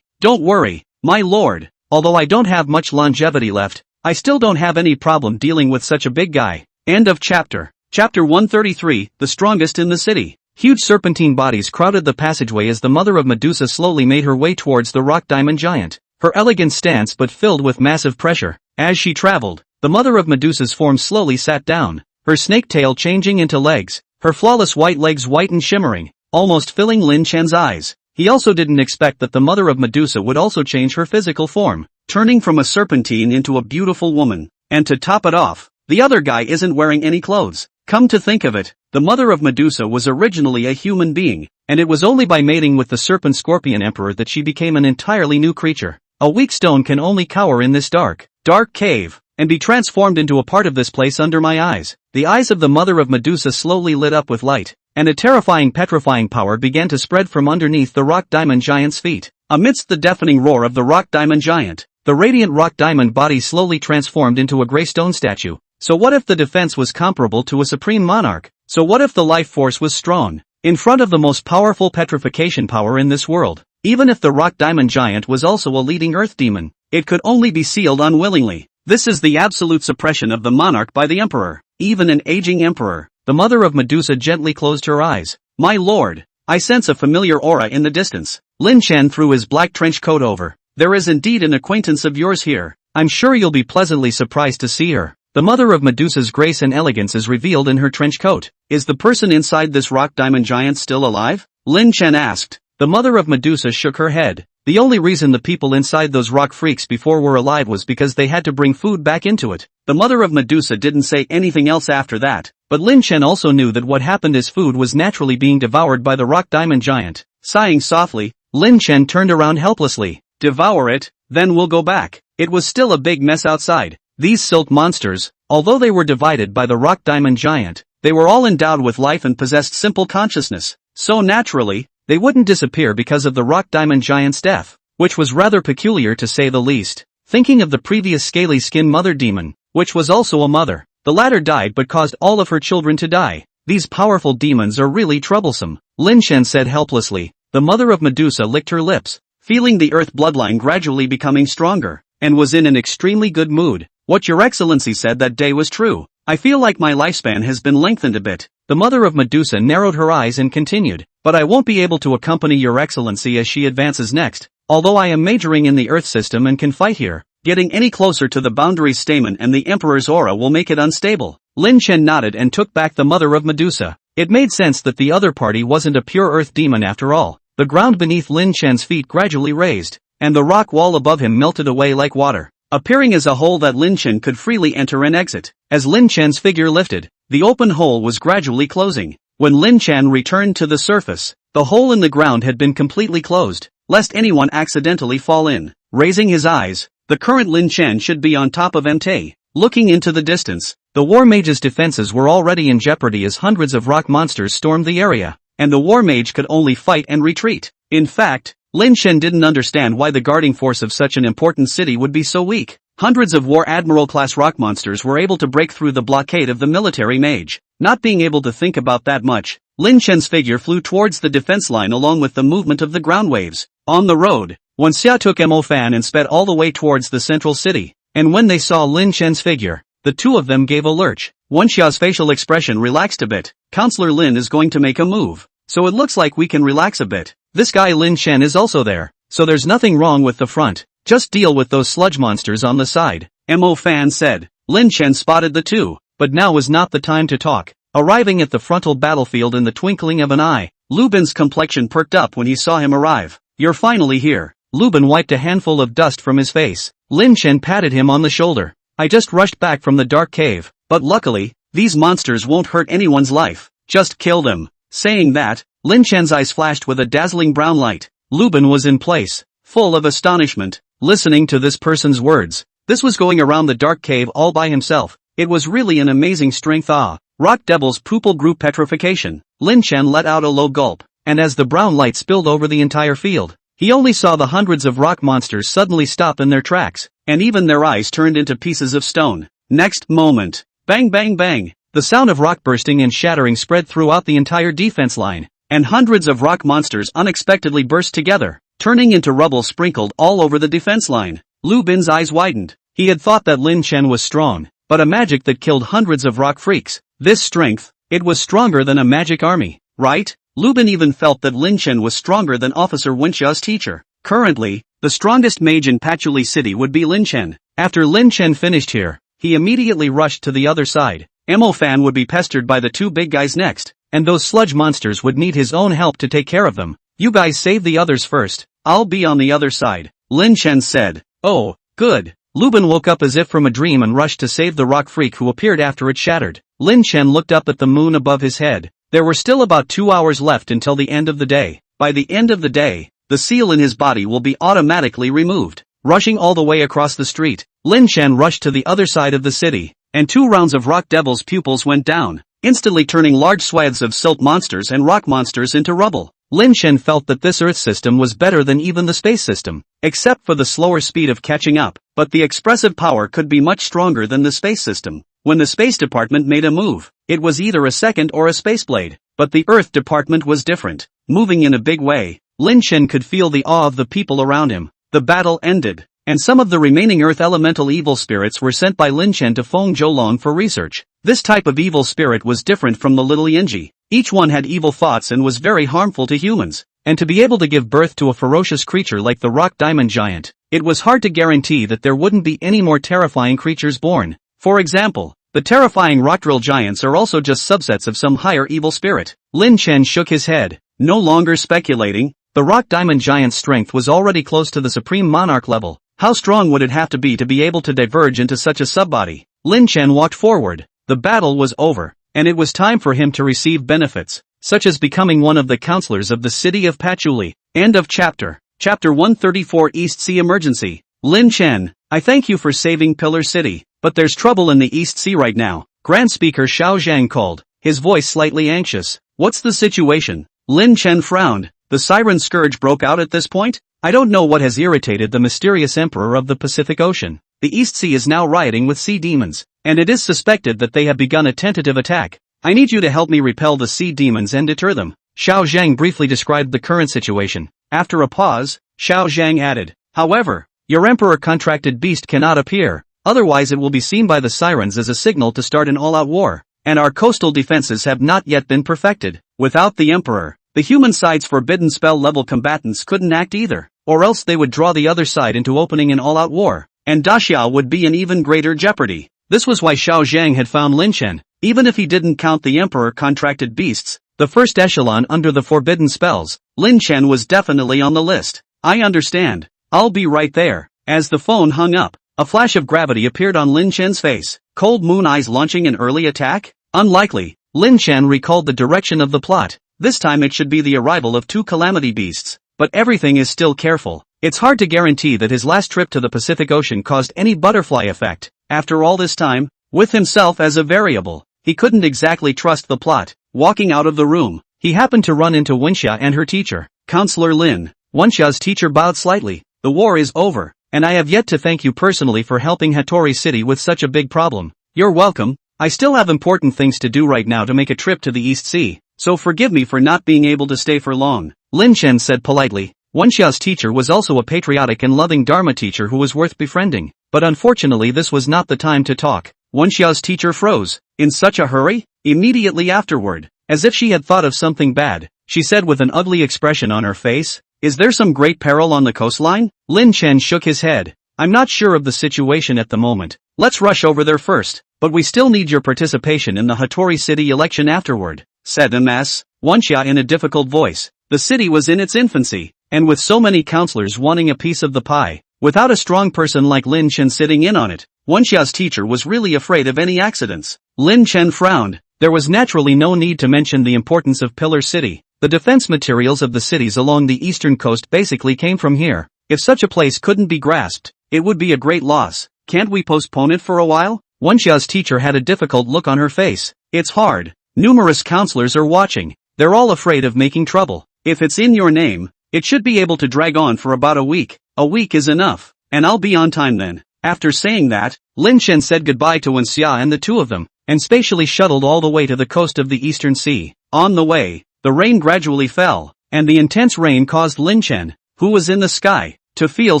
S1: Don't worry, my lord. Although I don't have much longevity left, I still don't have any problem dealing with such a big guy. End of chapter. Chapter 133, the strongest in the city. Huge serpentine bodies crowded the passageway as the mother of Medusa slowly made her way towards the rock diamond giant. Her elegant stance but filled with massive pressure. As she traveled, the mother of Medusa's form slowly sat down, her snake tail changing into legs, her flawless white legs white and shimmering, almost filling Lin Chen's eyes. He also didn't expect that the mother of Medusa would also change her physical form, turning from a serpentine into a beautiful woman. And to top it off, the other guy isn't wearing any clothes. Come to think of it, the mother of Medusa was originally a human being, and it was only by mating with the serpent scorpion emperor that she became an entirely new creature. A weak stone can only cower in this dark cave, and be transformed into a part of this place under my eyes. The eyes of the mother of Medusa slowly lit up with light, and a terrifying petrifying power began to spread from underneath the rock diamond giant's feet. Amidst the deafening roar of the rock diamond giant, the radiant rock diamond body slowly transformed into a gray stone statue. So what if the defense was comparable to a supreme monarch? So what if the life force was strong, in front of the most powerful petrification power in this world? Even if the rock diamond giant was also a leading earth demon, it could only be sealed unwillingly. This is the absolute suppression of the monarch by the emperor, even an aging emperor. The mother of Medusa gently closed her eyes. My lord, I sense a familiar aura in the distance. Lin Chen threw his black trench coat over. There is indeed an acquaintance of yours here. I'm sure you'll be pleasantly surprised to see her. The mother of Medusa's grace and elegance is revealed in her trench coat. Is the person inside this rock diamond giant still alive? Lin Chen asked. The mother of Medusa shook her head. The only reason the people inside those rock freaks before were alive was because they had to bring food back into it. The mother of Medusa didn't say anything else after that, but Lin Chen also knew that what happened is food was naturally being devoured by the rock diamond giant. Sighing softly, Lin Chen turned around helplessly. Devour it, then we'll go back. It was still a big mess outside. These silt monsters, although they were divided by the rock diamond giant, they were all endowed with life and possessed simple consciousness. So naturally, they wouldn't disappear because of the rock diamond giant's death, which was rather peculiar to say the least. Thinking of the previous scaly skin mother demon, which was also a mother, the latter died but caused all of her children to die. These powerful demons are really troublesome, Lin Chen said helplessly. The mother of Medusa licked her lips, feeling the earth bloodline gradually becoming stronger, and was in an extremely good mood. What Your Excellency said that day was true. I feel like my lifespan has been lengthened a bit. The mother of Medusa narrowed her eyes and continued. But I won't be able to accompany Your Excellency as she advances next. Although I am majoring in the Earth system and can fight here, getting any closer to the boundaries stamen and the Emperor's aura will make it unstable. Lin Chen nodded and took back the mother of Medusa. It made sense that the other party wasn't a pure Earth demon after all. The ground beneath Lin Chen's feet gradually raised, and the rock wall above him melted away like water, appearing as a hole that Lin Chen could freely enter and exit. As Lin Chen's figure lifted, the open hole was gradually closing. When Lin Chen returned to the surface, the hole in the ground had been completely closed, lest anyone accidentally fall in. Raising his eyes, the current Lin Chen should be on top of Entei. Looking into the distance, the war mage's defenses were already in jeopardy as hundreds of rock monsters stormed the area, and the war mage could only fight and retreat. In fact, Lin Chen didn't understand why the guarding force of such an important city would be so weak. Hundreds of War Admiral-class rock monsters were able to break through the blockade of the military mage. Not being able to think about that much, Lin Chen's figure flew towards the defense line along with the movement of the ground waves. On the road, Wenxia took Mo Fan and sped all the way towards the central city, and when they saw Lin Chen's figure, the two of them gave a lurch. Wenxia's facial expression relaxed a bit. Counselor Lin is going to make a move, so it looks like we can relax a bit. This guy Lin Chen is also there, so there's nothing wrong with the front. Just deal with those sludge monsters on the side, Mo Fan said. Lin Chen spotted the two, but now was not the time to talk. Arriving at the frontal battlefield in the twinkling of an eye, Lubin's complexion perked up when he saw him arrive. You're finally here. Lubin wiped a handful of dust from his face. Lin Chen patted him on the shoulder. I just rushed back from the dark cave, but luckily, these monsters won't hurt anyone's life. Just kill them. Saying that, Lin Chen's eyes flashed with a dazzling brown light. Lubin was in place, full of astonishment, listening to this person's words. This was going around the dark cave all by himself. It was really an amazing strength. Rock Devil's pupil grew petrification. Lin Chen let out a low gulp, and as the brown light spilled over the entire field, he only saw the hundreds of rock monsters suddenly stop in their tracks, and even their eyes turned into pieces of stone. Next moment, bang bang bang, the sound of rock bursting and shattering spread throughout the entire defense line, and hundreds of rock monsters unexpectedly burst together, turning into rubble sprinkled all over the defense line. Lubin's eyes widened. He had thought that Lin Chen was strong, but a magic that killed hundreds of rock freaks. This strength, it was stronger than a magic army, right? Lubin even felt that Lin Chen was stronger than Officer Wenxia's teacher. Currently, the strongest mage in Patchouli City would be Lin Chen. After Lin Chen finished here, he immediately rushed to the other side. Mo Fan would be pestered by the two big guys next, and those sludge monsters would need his own help to take care of them. You guys save the others first. I'll be on the other side, Lin Chen said. Oh, good. Lubin woke up as if from a dream and rushed to save the rock freak who appeared after it shattered. Lin Chen looked up at the moon above his head. There were still about 2 hours left until the end of the day. By the end of the day, the seal in his body will be automatically removed. Rushing all the way across the street, Lin Chen rushed to the other side of the city, and 2 rounds of Rock Devil's pupils went down, instantly turning large swaths of silt monsters and rock monsters into rubble. Lin Chen felt that this Earth system was better than even the space system, except for the slower speed of catching up, but the expressive power could be much stronger than the space system. When the Space Department made a move, it was either a second or a space blade, but the Earth Department was different. Moving in a big way, Lin Chen could feel the awe of the people around him. The battle ended, and some of the remaining Earth Elemental evil spirits were sent by Lin Chen to Feng Zhoulong for research. This type of evil spirit was different from the little Yinji. Each one had evil thoughts and was very harmful to humans, and to be able to give birth to a ferocious creature like the Rock Diamond Giant, it was hard to guarantee that there wouldn't be any more terrifying creatures born. For example, the terrifying rock drill giants are also just subsets of some higher evil spirit. Lin Chen shook his head, no longer speculating. The rock diamond giant's strength was already close to the supreme monarch level. How strong would it have to be able to diverge into such a subbody? Lin Chen walked forward. The battle was over, and it was time for him to receive benefits, such as becoming one of the counselors of the city of Patchouli. End of chapter. Chapter 134 East Sea Emergency. Lin Chen, I thank you for saving Pillar City, but there's trouble in the East Sea right now. Grand Speaker Xiao Zhang called, his voice slightly anxious. What's the situation? Lin Chen frowned. The Siren Scourge broke out at this point? I don't know what has irritated the mysterious Emperor of the Pacific Ocean. The East Sea is now rioting with sea demons, and it is suspected that they have begun a tentative attack. I need you to help me repel the sea demons and deter them. Xiao Zhang briefly described the current situation. After a pause, Xiao Zhang added, however, your Emperor contracted beast cannot appear, otherwise it will be seen by the Sirens as a signal to start an all-out war, and our coastal defenses have not yet been perfected. Without the Emperor, the human side's forbidden spell-level combatants couldn't act either, or else they would draw the other side into opening an all-out war, and Daxiao would be in even greater jeopardy. This was why Xiao Zhang had found Lin Chen. Even if he didn't count the Emperor contracted beasts, the first echelon under the forbidden spells, Lin Chen was definitely on the list. I understand. I'll be right there. As the phone hung up, a flash of gravity appeared on Lin Chen's face. Cold Moon Eyes launching an early attack? Unlikely. Lin Chen recalled the direction of the plot. This time it should be the arrival of 2 calamity beasts. But everything is still careful. It's hard to guarantee that his last trip to the Pacific Ocean caused any butterfly effect. After all this time, with himself as a variable, he couldn't exactly trust the plot. Walking out of the room, he happened to run into Wenxia and her teacher, Counselor Lin. Wenxia's teacher bowed slightly. The war is over, and I have yet to thank you personally for helping Hattori City with such a big problem. You're welcome. I still have important things to do right now to make a trip to the East Sea, so forgive me for not being able to stay for long. Lin Chen said politely. Wenxia's teacher was also a patriotic and loving Dharma teacher who was worth befriending, but unfortunately this was not the time to talk. Wenxia's teacher froze. In such a hurry? Immediately afterward, as if she had thought of something bad, she said with an ugly expression on her face, is there some great peril on the coastline? Lin Chen shook his head. I'm not sure of the situation at the moment. Let's rush over there first, but we still need your participation in the Hattori City election afterward, said Ms. Wenxia in a difficult voice. The city was in its infancy, and with so many counselors wanting a piece of the pie, without a strong person like Lin Chen sitting in on it, Wenxia's teacher was really afraid of any accidents. Lin Chen frowned. There was naturally no need to mention the importance of Pillar City. The defense materials of the cities along the eastern coast basically came from here. If such a place couldn't be grasped, it would be a great loss. Can't we postpone it for a while? Wenxia's teacher had a difficult look on her face. It's hard. Numerous counselors are watching. They're all afraid of making trouble. If it's in your name, it should be able to drag on for about a week. A week is enough, and I'll be on time then. After saying that, Lin Chen said goodbye to Wenxia and the two of them, and spatially shuttled all the way to the coast of the Eastern Sea. On the way, the rain gradually fell, and the intense rain caused Lin Chen, who was in the sky, to feel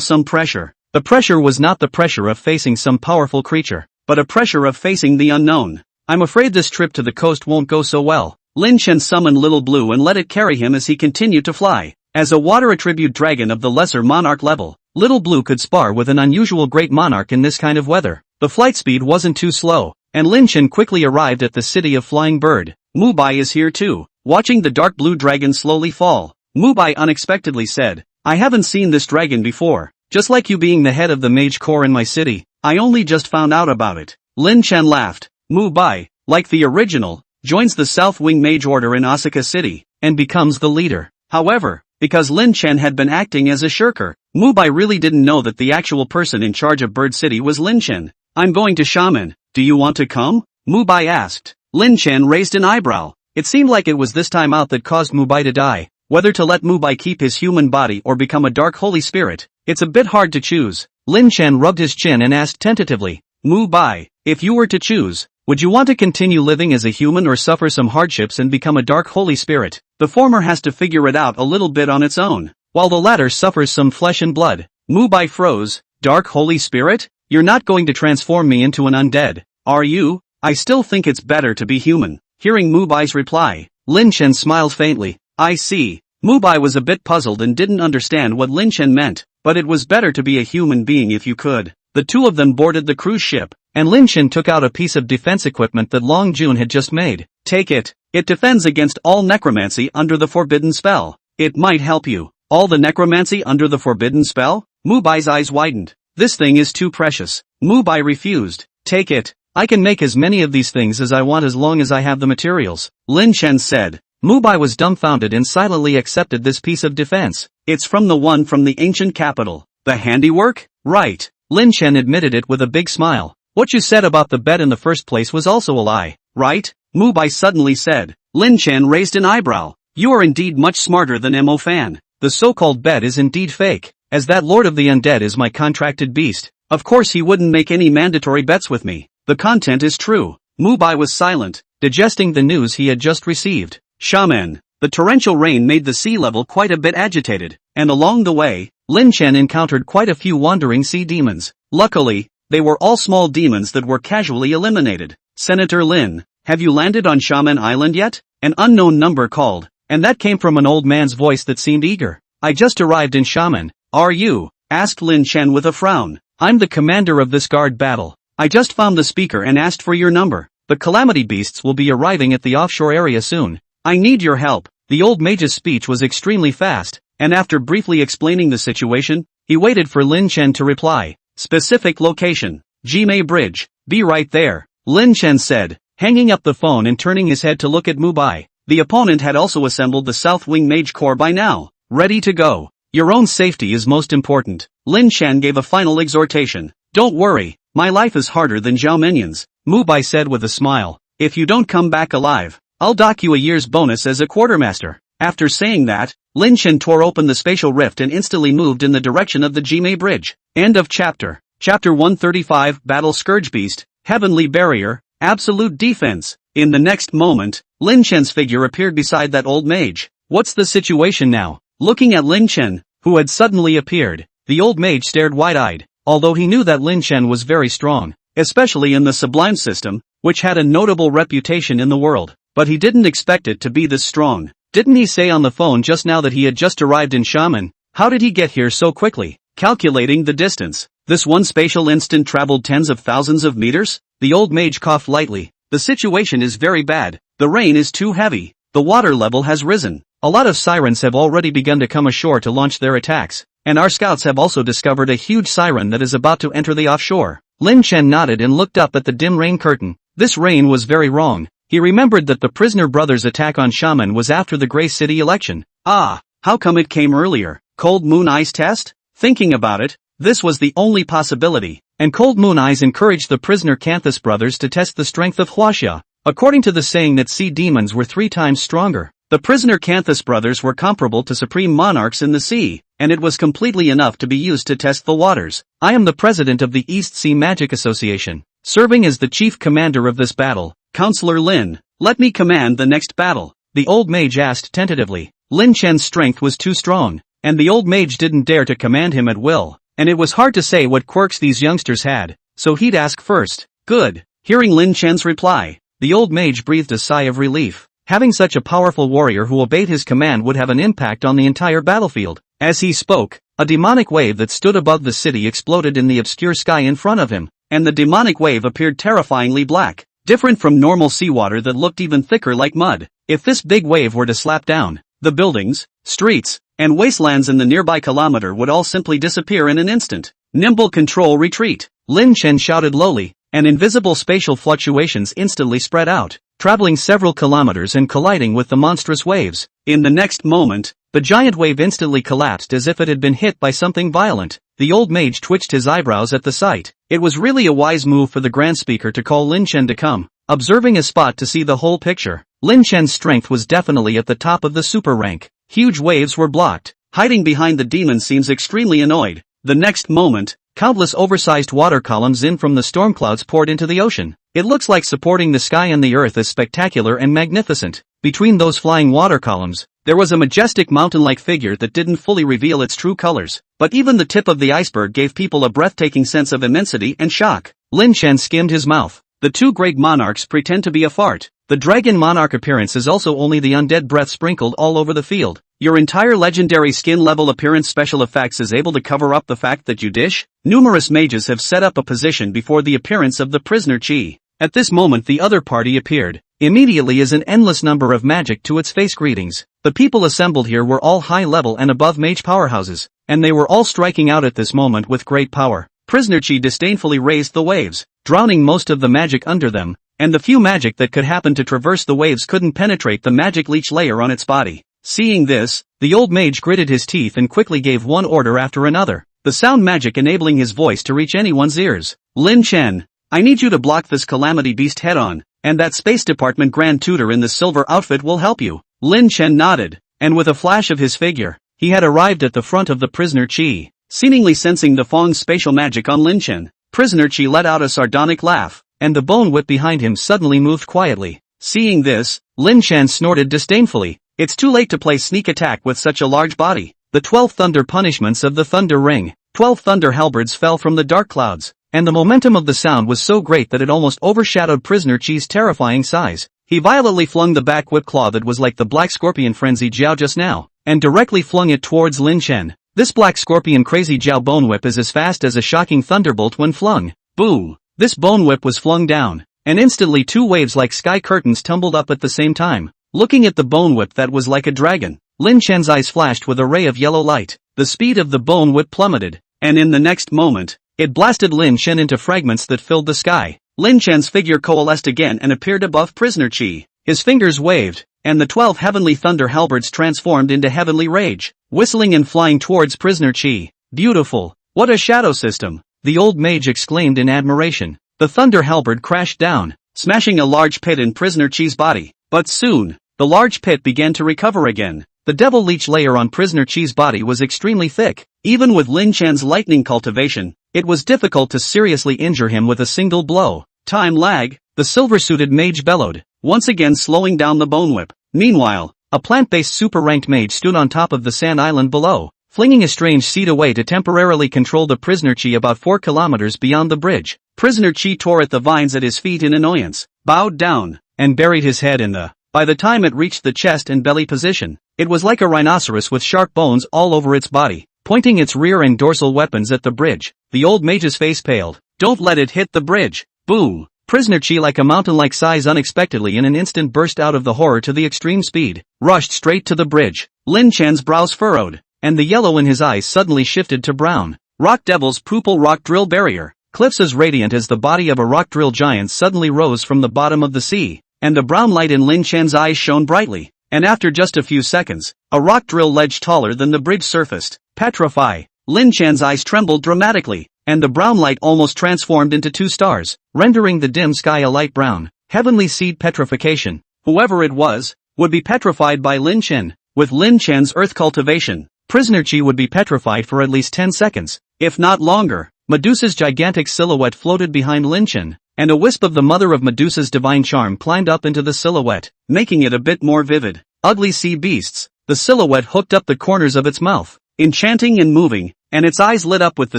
S1: some pressure. The pressure was not the pressure of facing some powerful creature, but a pressure of facing the unknown. I'm afraid this trip to the coast won't go so well. Lin Chen summoned Little Blue and let it carry him as he continued to fly. As a water attribute dragon of the lesser monarch level, Little Blue could spar with an unusual great monarch in this kind of weather. The flight speed wasn't too slow, and Lin Chen quickly arrived at the city of Flying Bird. Mubai is here too. Watching the dark blue dragon slowly fall, Mubai unexpectedly said, I haven't seen this dragon before. Just like you being the head of the mage corps in my city, I only just found out about it. Lin Chen laughed. Mubai, like the original, joins the South Wing Mage Order in Osaka City, and becomes the leader. However, because Lin Chen had been acting as a shirker, Mubai really didn't know that the actual person in charge of Bird City was Lin Chen. I'm going to Shaman, do you want to come? Mubai asked. Lin Chen raised an eyebrow. It seemed like it was this time out that caused Mubai to die. Whether to let Mubai keep his human body or become a dark holy spirit, it's a bit hard to choose. Lin Chen rubbed his chin and asked tentatively, Mubai, if you were to choose, would you want to continue living as a human or suffer some hardships and become a dark holy spirit? The former has to figure it out a little bit on its own, while the latter suffers some flesh and blood. Mubai froze. Dark holy spirit? You're not going to transform me into an undead, are you? I still think it's better to be human. Hearing Mubai's reply, Lin Chen smiled faintly. I see. Mubai was a bit puzzled and didn't understand what Lin Chen meant, but it was better to be a human being if you could. The two of them boarded the cruise ship. and Lin Chen took out a piece of defense equipment that Long Jun had just made. Take it. It defends against all necromancy under the forbidden spell. It might help you. All the necromancy under the forbidden spell? Mu Bai's eyes widened. This thing is too precious. Mu Bai refused. Take it. I can make as many of these things as I want as long as I have the materials, Lin Chen said. Mu Bai was dumbfounded and silently accepted this piece of defense. It's from the one from the ancient capital. The handiwork? Right. Lin Chen admitted it with a big smile. What you said about the bet in the first place was also a lie, right? Mu Bai suddenly said. Lin Chen raised an eyebrow. You are indeed much smarter than Mo Fan. The so-called bet is indeed fake, as that Lord of the Undead is my contracted beast. Of course he wouldn't make any mandatory bets with me. The content is true. Mu Bai was silent, digesting the news he had just received. Shaman. The torrential rain made the sea level quite a bit agitated, and along the way, Lin Chen encountered quite a few wandering sea demons. Luckily, they were all small demons that were casually eliminated. Senator Lin, have you landed on Shaman Island yet? An unknown number called, and that came from an old man's voice that seemed eager. I just arrived in Shaman. Are you? Asked Lin Chen with a frown. I'm the commander of this guard battle. I just found the speaker and asked for your number. The calamity beasts will be arriving at the offshore area soon. I need your help. The old mage's speech was extremely fast, and after briefly explaining the situation, he waited for Lin Chen to reply. Specific location. Jimei Bridge. Be right there. Lin Chen said, hanging up the phone and turning his head to look at Mu Bai. The opponent had also assembled the South Wing Mage Corps by now. Ready to go. Your own safety is most important. Lin Chen gave a final exhortation. Don't worry, my life is harder than Zhao Minyan's, Mu Bai said with a smile. If you don't come back alive, I'll dock you a year's bonus as a quartermaster. After saying that, Lin Chen tore open the spatial rift and instantly moved in the direction of the Jimei Bridge. End of chapter. Chapter 135 Battle Scourge Beast, Heavenly Barrier, Absolute Defense. In the next moment, Lin Chen's figure appeared beside that old mage. What's the situation now? Looking at Lin Chen, who had suddenly appeared, the old mage stared wide-eyed, although he knew that Lin Chen was very strong, especially in the Sublime system, which had a notable reputation in the world. But he didn't expect it to be this strong. Didn't he say on the phone just now that he had just arrived in Shaman? How did he get here so quickly? Calculating the distance. This one spatial instant traveled tens of thousands of meters? The old mage coughed lightly. The situation is very bad. The rain is too heavy. The water level has risen. A lot of sirens have already begun to come ashore to launch their attacks, and our scouts have also discovered a huge siren that is about to enter the offshore. Lin Chen nodded and looked up at the dim rain curtain. This rain was very wrong. He remembered that the prisoner brothers' attack on Shaman was after the Grey City election. Ah, how come it came earlier? Cold Moon Eyes test? Thinking about it, this was the only possibility, and Cold Moon Eyes encouraged the prisoner Canthus brothers to test the strength of Huaxia. According to the saying that sea demons were 3 times stronger, the prisoner Canthus brothers were comparable to supreme monarchs in the sea, and it was completely enough to be used to test the waters. I am the president of the East Sea Magic Association, serving as the chief commander of this battle. Counselor Lin, let me command the next battle, the old mage asked tentatively. Lin Chen's strength was too strong, and the old mage didn't dare to command him at will, and it was hard to say what quirks these youngsters had, so he'd ask first. Good. Hearing Lin Chen's reply, the old mage breathed a sigh of relief. Having such a powerful warrior who obeyed his command would have an impact on the entire battlefield. As he spoke, a demonic wave that stood above the city exploded in the obscure sky in front of him, and the demonic wave appeared terrifyingly black. Different from normal seawater that looked even thicker like mud. If this big wave were to slap down, the buildings, streets, and wastelands in the nearby kilometer would all simply disappear in an instant. Nimble control retreat. Lin Chen shouted lowly, and invisible spatial fluctuations instantly spread out, traveling several kilometers and colliding with the monstrous waves. In the next moment, the giant wave instantly collapsed as if it had been hit by something violent. The old mage twitched his eyebrows at the sight. It was really a wise move for the Grand Speaker to call Lin Chen to come, observing a spot to see the whole picture. Lin Chen's strength was definitely at the top of the super rank. Huge waves were blocked. Hiding behind the demon seems extremely annoyed. The next moment, countless oversized water columns in from the storm clouds poured into the ocean. It looks like supporting the sky and the earth is spectacular and magnificent. Between those flying water columns, there was a majestic mountain-like figure that didn't fully reveal its true colors, but even the tip of the iceberg gave people a breathtaking sense of immensity and shock. Lin Chen skimmed his mouth. The 2 great monarchs pretend to be a fart. The dragon monarch appearance is also only the undead breath sprinkled all over the field. Your entire legendary skin level appearance special effects is able to cover up the fact that you dish? Numerous mages have set up a position before the appearance of the prisoner Chi. At this moment the other party appeared. Immediately as an endless number of magic to its face greetings. The people assembled here were all high level and above mage powerhouses, and they were all striking out at this moment with great power. Prisoner Chi disdainfully raised the waves, drowning most of the magic under them, and the few magic that could happen to traverse the waves couldn't penetrate the magic leech layer on its body. Seeing this, the old mage gritted his teeth and quickly gave one order after another, the sound magic enabling his voice to reach anyone's ears. Lin Chen, I need you to block this calamity beast head on, and that Space Department Grand Tutor in the silver outfit will help you. Lin Chen nodded, and with a flash of his figure, he had arrived at the front of the prisoner Chi. Seemingly sensing the Fong's spatial magic on Lin Chen, prisoner Chi let out a sardonic laugh, and the bone whip behind him suddenly moved quietly. Seeing this, Lin Chen snorted disdainfully. It's too late to play sneak attack with such a large body. The 12 thunder punishments of the thunder ring. 12 thunder halberds fell from the dark clouds, and the momentum of the sound was so great that it almost overshadowed prisoner Chi's terrifying size. He violently flung the back whip claw that was like the black scorpion frenzy Jiao just now, and directly flung it towards Lin Chen. This black scorpion crazy Jiao bone whip is as fast as a shocking thunderbolt when flung. Boom! This bone whip was flung down, and instantly two waves like sky curtains tumbled up at the same time. Looking at the bone whip that was like a dragon, Lin Chen's eyes flashed with a ray of yellow light. The speed of the bone whip plummeted, and in the next moment, it blasted Lin Chen into fragments that filled the sky. Lin Chen's figure coalesced again and appeared above prisoner Chi. His fingers waved, and the 12 heavenly thunder halberds transformed into heavenly rage, whistling and flying towards prisoner Chi. Beautiful! What a shadow system! The old mage exclaimed in admiration. The thunder halberd crashed down, smashing a large pit in prisoner Chi's body. But soon, the large pit began to recover again. The devil leech layer on prisoner Chi's body was extremely thick. Even with Lin Chen's lightning cultivation, it was difficult to seriously injure him with a single blow. Time lag, the silver-suited mage bellowed, once again slowing down the bone whip. Meanwhile, a plant-based super-ranked mage stood on top of the sand island below, flinging a strange seed away to temporarily control the prisoner Chi about 4 kilometers beyond the bridge. Prisoner Chi tore at the vines at his feet in annoyance, bowed down, and buried his head in the. By the time it reached the chest and belly position, it was like a rhinoceros with sharp bones all over its body, pointing its rear and dorsal weapons at the bridge. The old mage's face paled. Don't let it hit the bridge. Boom! Prisoner Chi like a mountain-like size unexpectedly in an instant burst out of the horror to the extreme speed, rushed straight to the bridge. Lin Chen's brows furrowed, and the yellow in his eyes suddenly shifted to brown. Rock Devil's purple rock drill barrier. Cliffs as radiant as the body of a rock drill giant suddenly rose from the bottom of the sea, and the brown light in Lin Chen's eyes shone brightly, and after just a few seconds, a rock drill ledge taller than the bridge surfaced. Petrify! Lin Chen's eyes trembled dramatically, and the brown light almost transformed into 2 stars, rendering the dim sky a light brown. Heavenly seed petrification. Whoever it was, would be petrified by Lin Chen. With Lin Chen's earth cultivation, prisoner Chi would be petrified for at least 10 seconds, if not longer. Medusa's gigantic silhouette floated behind Lin Chen, and a wisp of the mother of Medusa's divine charm climbed up into the silhouette, making it a bit more vivid. Ugly sea beasts. The silhouette hooked up the corners of its mouth, enchanting and moving, and its eyes lit up with the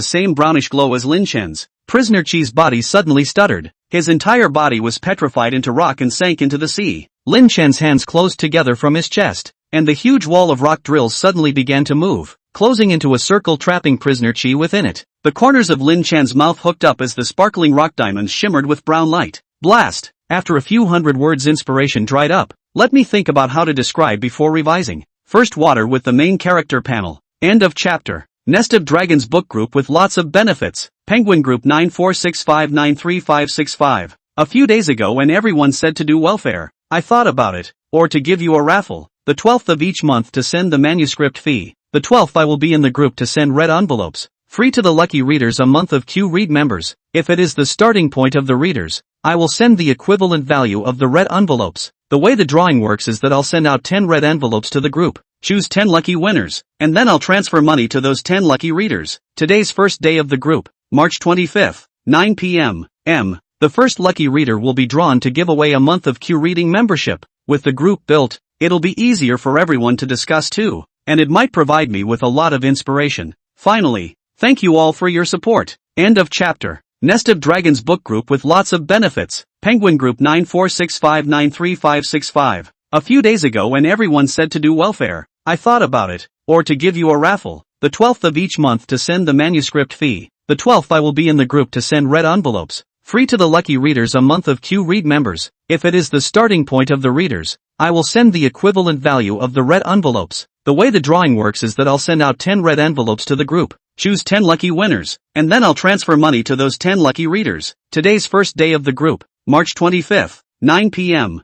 S1: same brownish glow as Lin Chen's. Prisoner Chi's body suddenly stuttered. His entire body was petrified into rock and sank into the sea. Lin Chen's hands closed together from his chest, and the huge wall of rock drills suddenly began to move, closing into a circle trapping prisoner Chi within it. The corners of Lin Chen's mouth hooked up as the sparkling rock diamonds shimmered with brown light. Blast! After a few hundred words inspiration dried up. Let me think about how to describe before revising. First water with the main character panel. End of chapter. Nest of Dragons book group with lots of benefits. Penguin group 946593565. A few days ago when everyone said to do welfare, I thought about it, or to give you a raffle. The 12th of each month to send the manuscript fee. The 12th I will be in the group to send red envelopes. Free to the lucky readers a month of Q-Read members. If it is the starting point of the readers, I will send the equivalent value of the red envelopes. The way the drawing works is that I'll send out 10 red envelopes to the group, choose 10 lucky winners, and then I'll transfer money to those 10 lucky readers. Today's first day of the group, March 25th, 9 p.m. The first lucky reader will be drawn to give away a month of Q-Reading membership. With the group built, it'll be easier for everyone to discuss too, and it might provide me with a lot of inspiration. Finally, thank you all for your support. End of chapter. Nest of Dragons book group with lots of benefits. Penguin group 946593565. A few days ago when everyone said to do welfare, I thought about it, or to give you a raffle, the 12th of each month to send the manuscript fee. The 12th I will be in the group to send red envelopes, free to the lucky readers a month of Q-Read members. If it is the starting point of the readers, I will send the equivalent value of the red envelopes. The way the drawing works is that I'll send out 10 red envelopes to the group, choose 10 lucky winners, and then I'll transfer money to those 10 lucky readers. Today's first day of the group, March 25th, 9 p.m.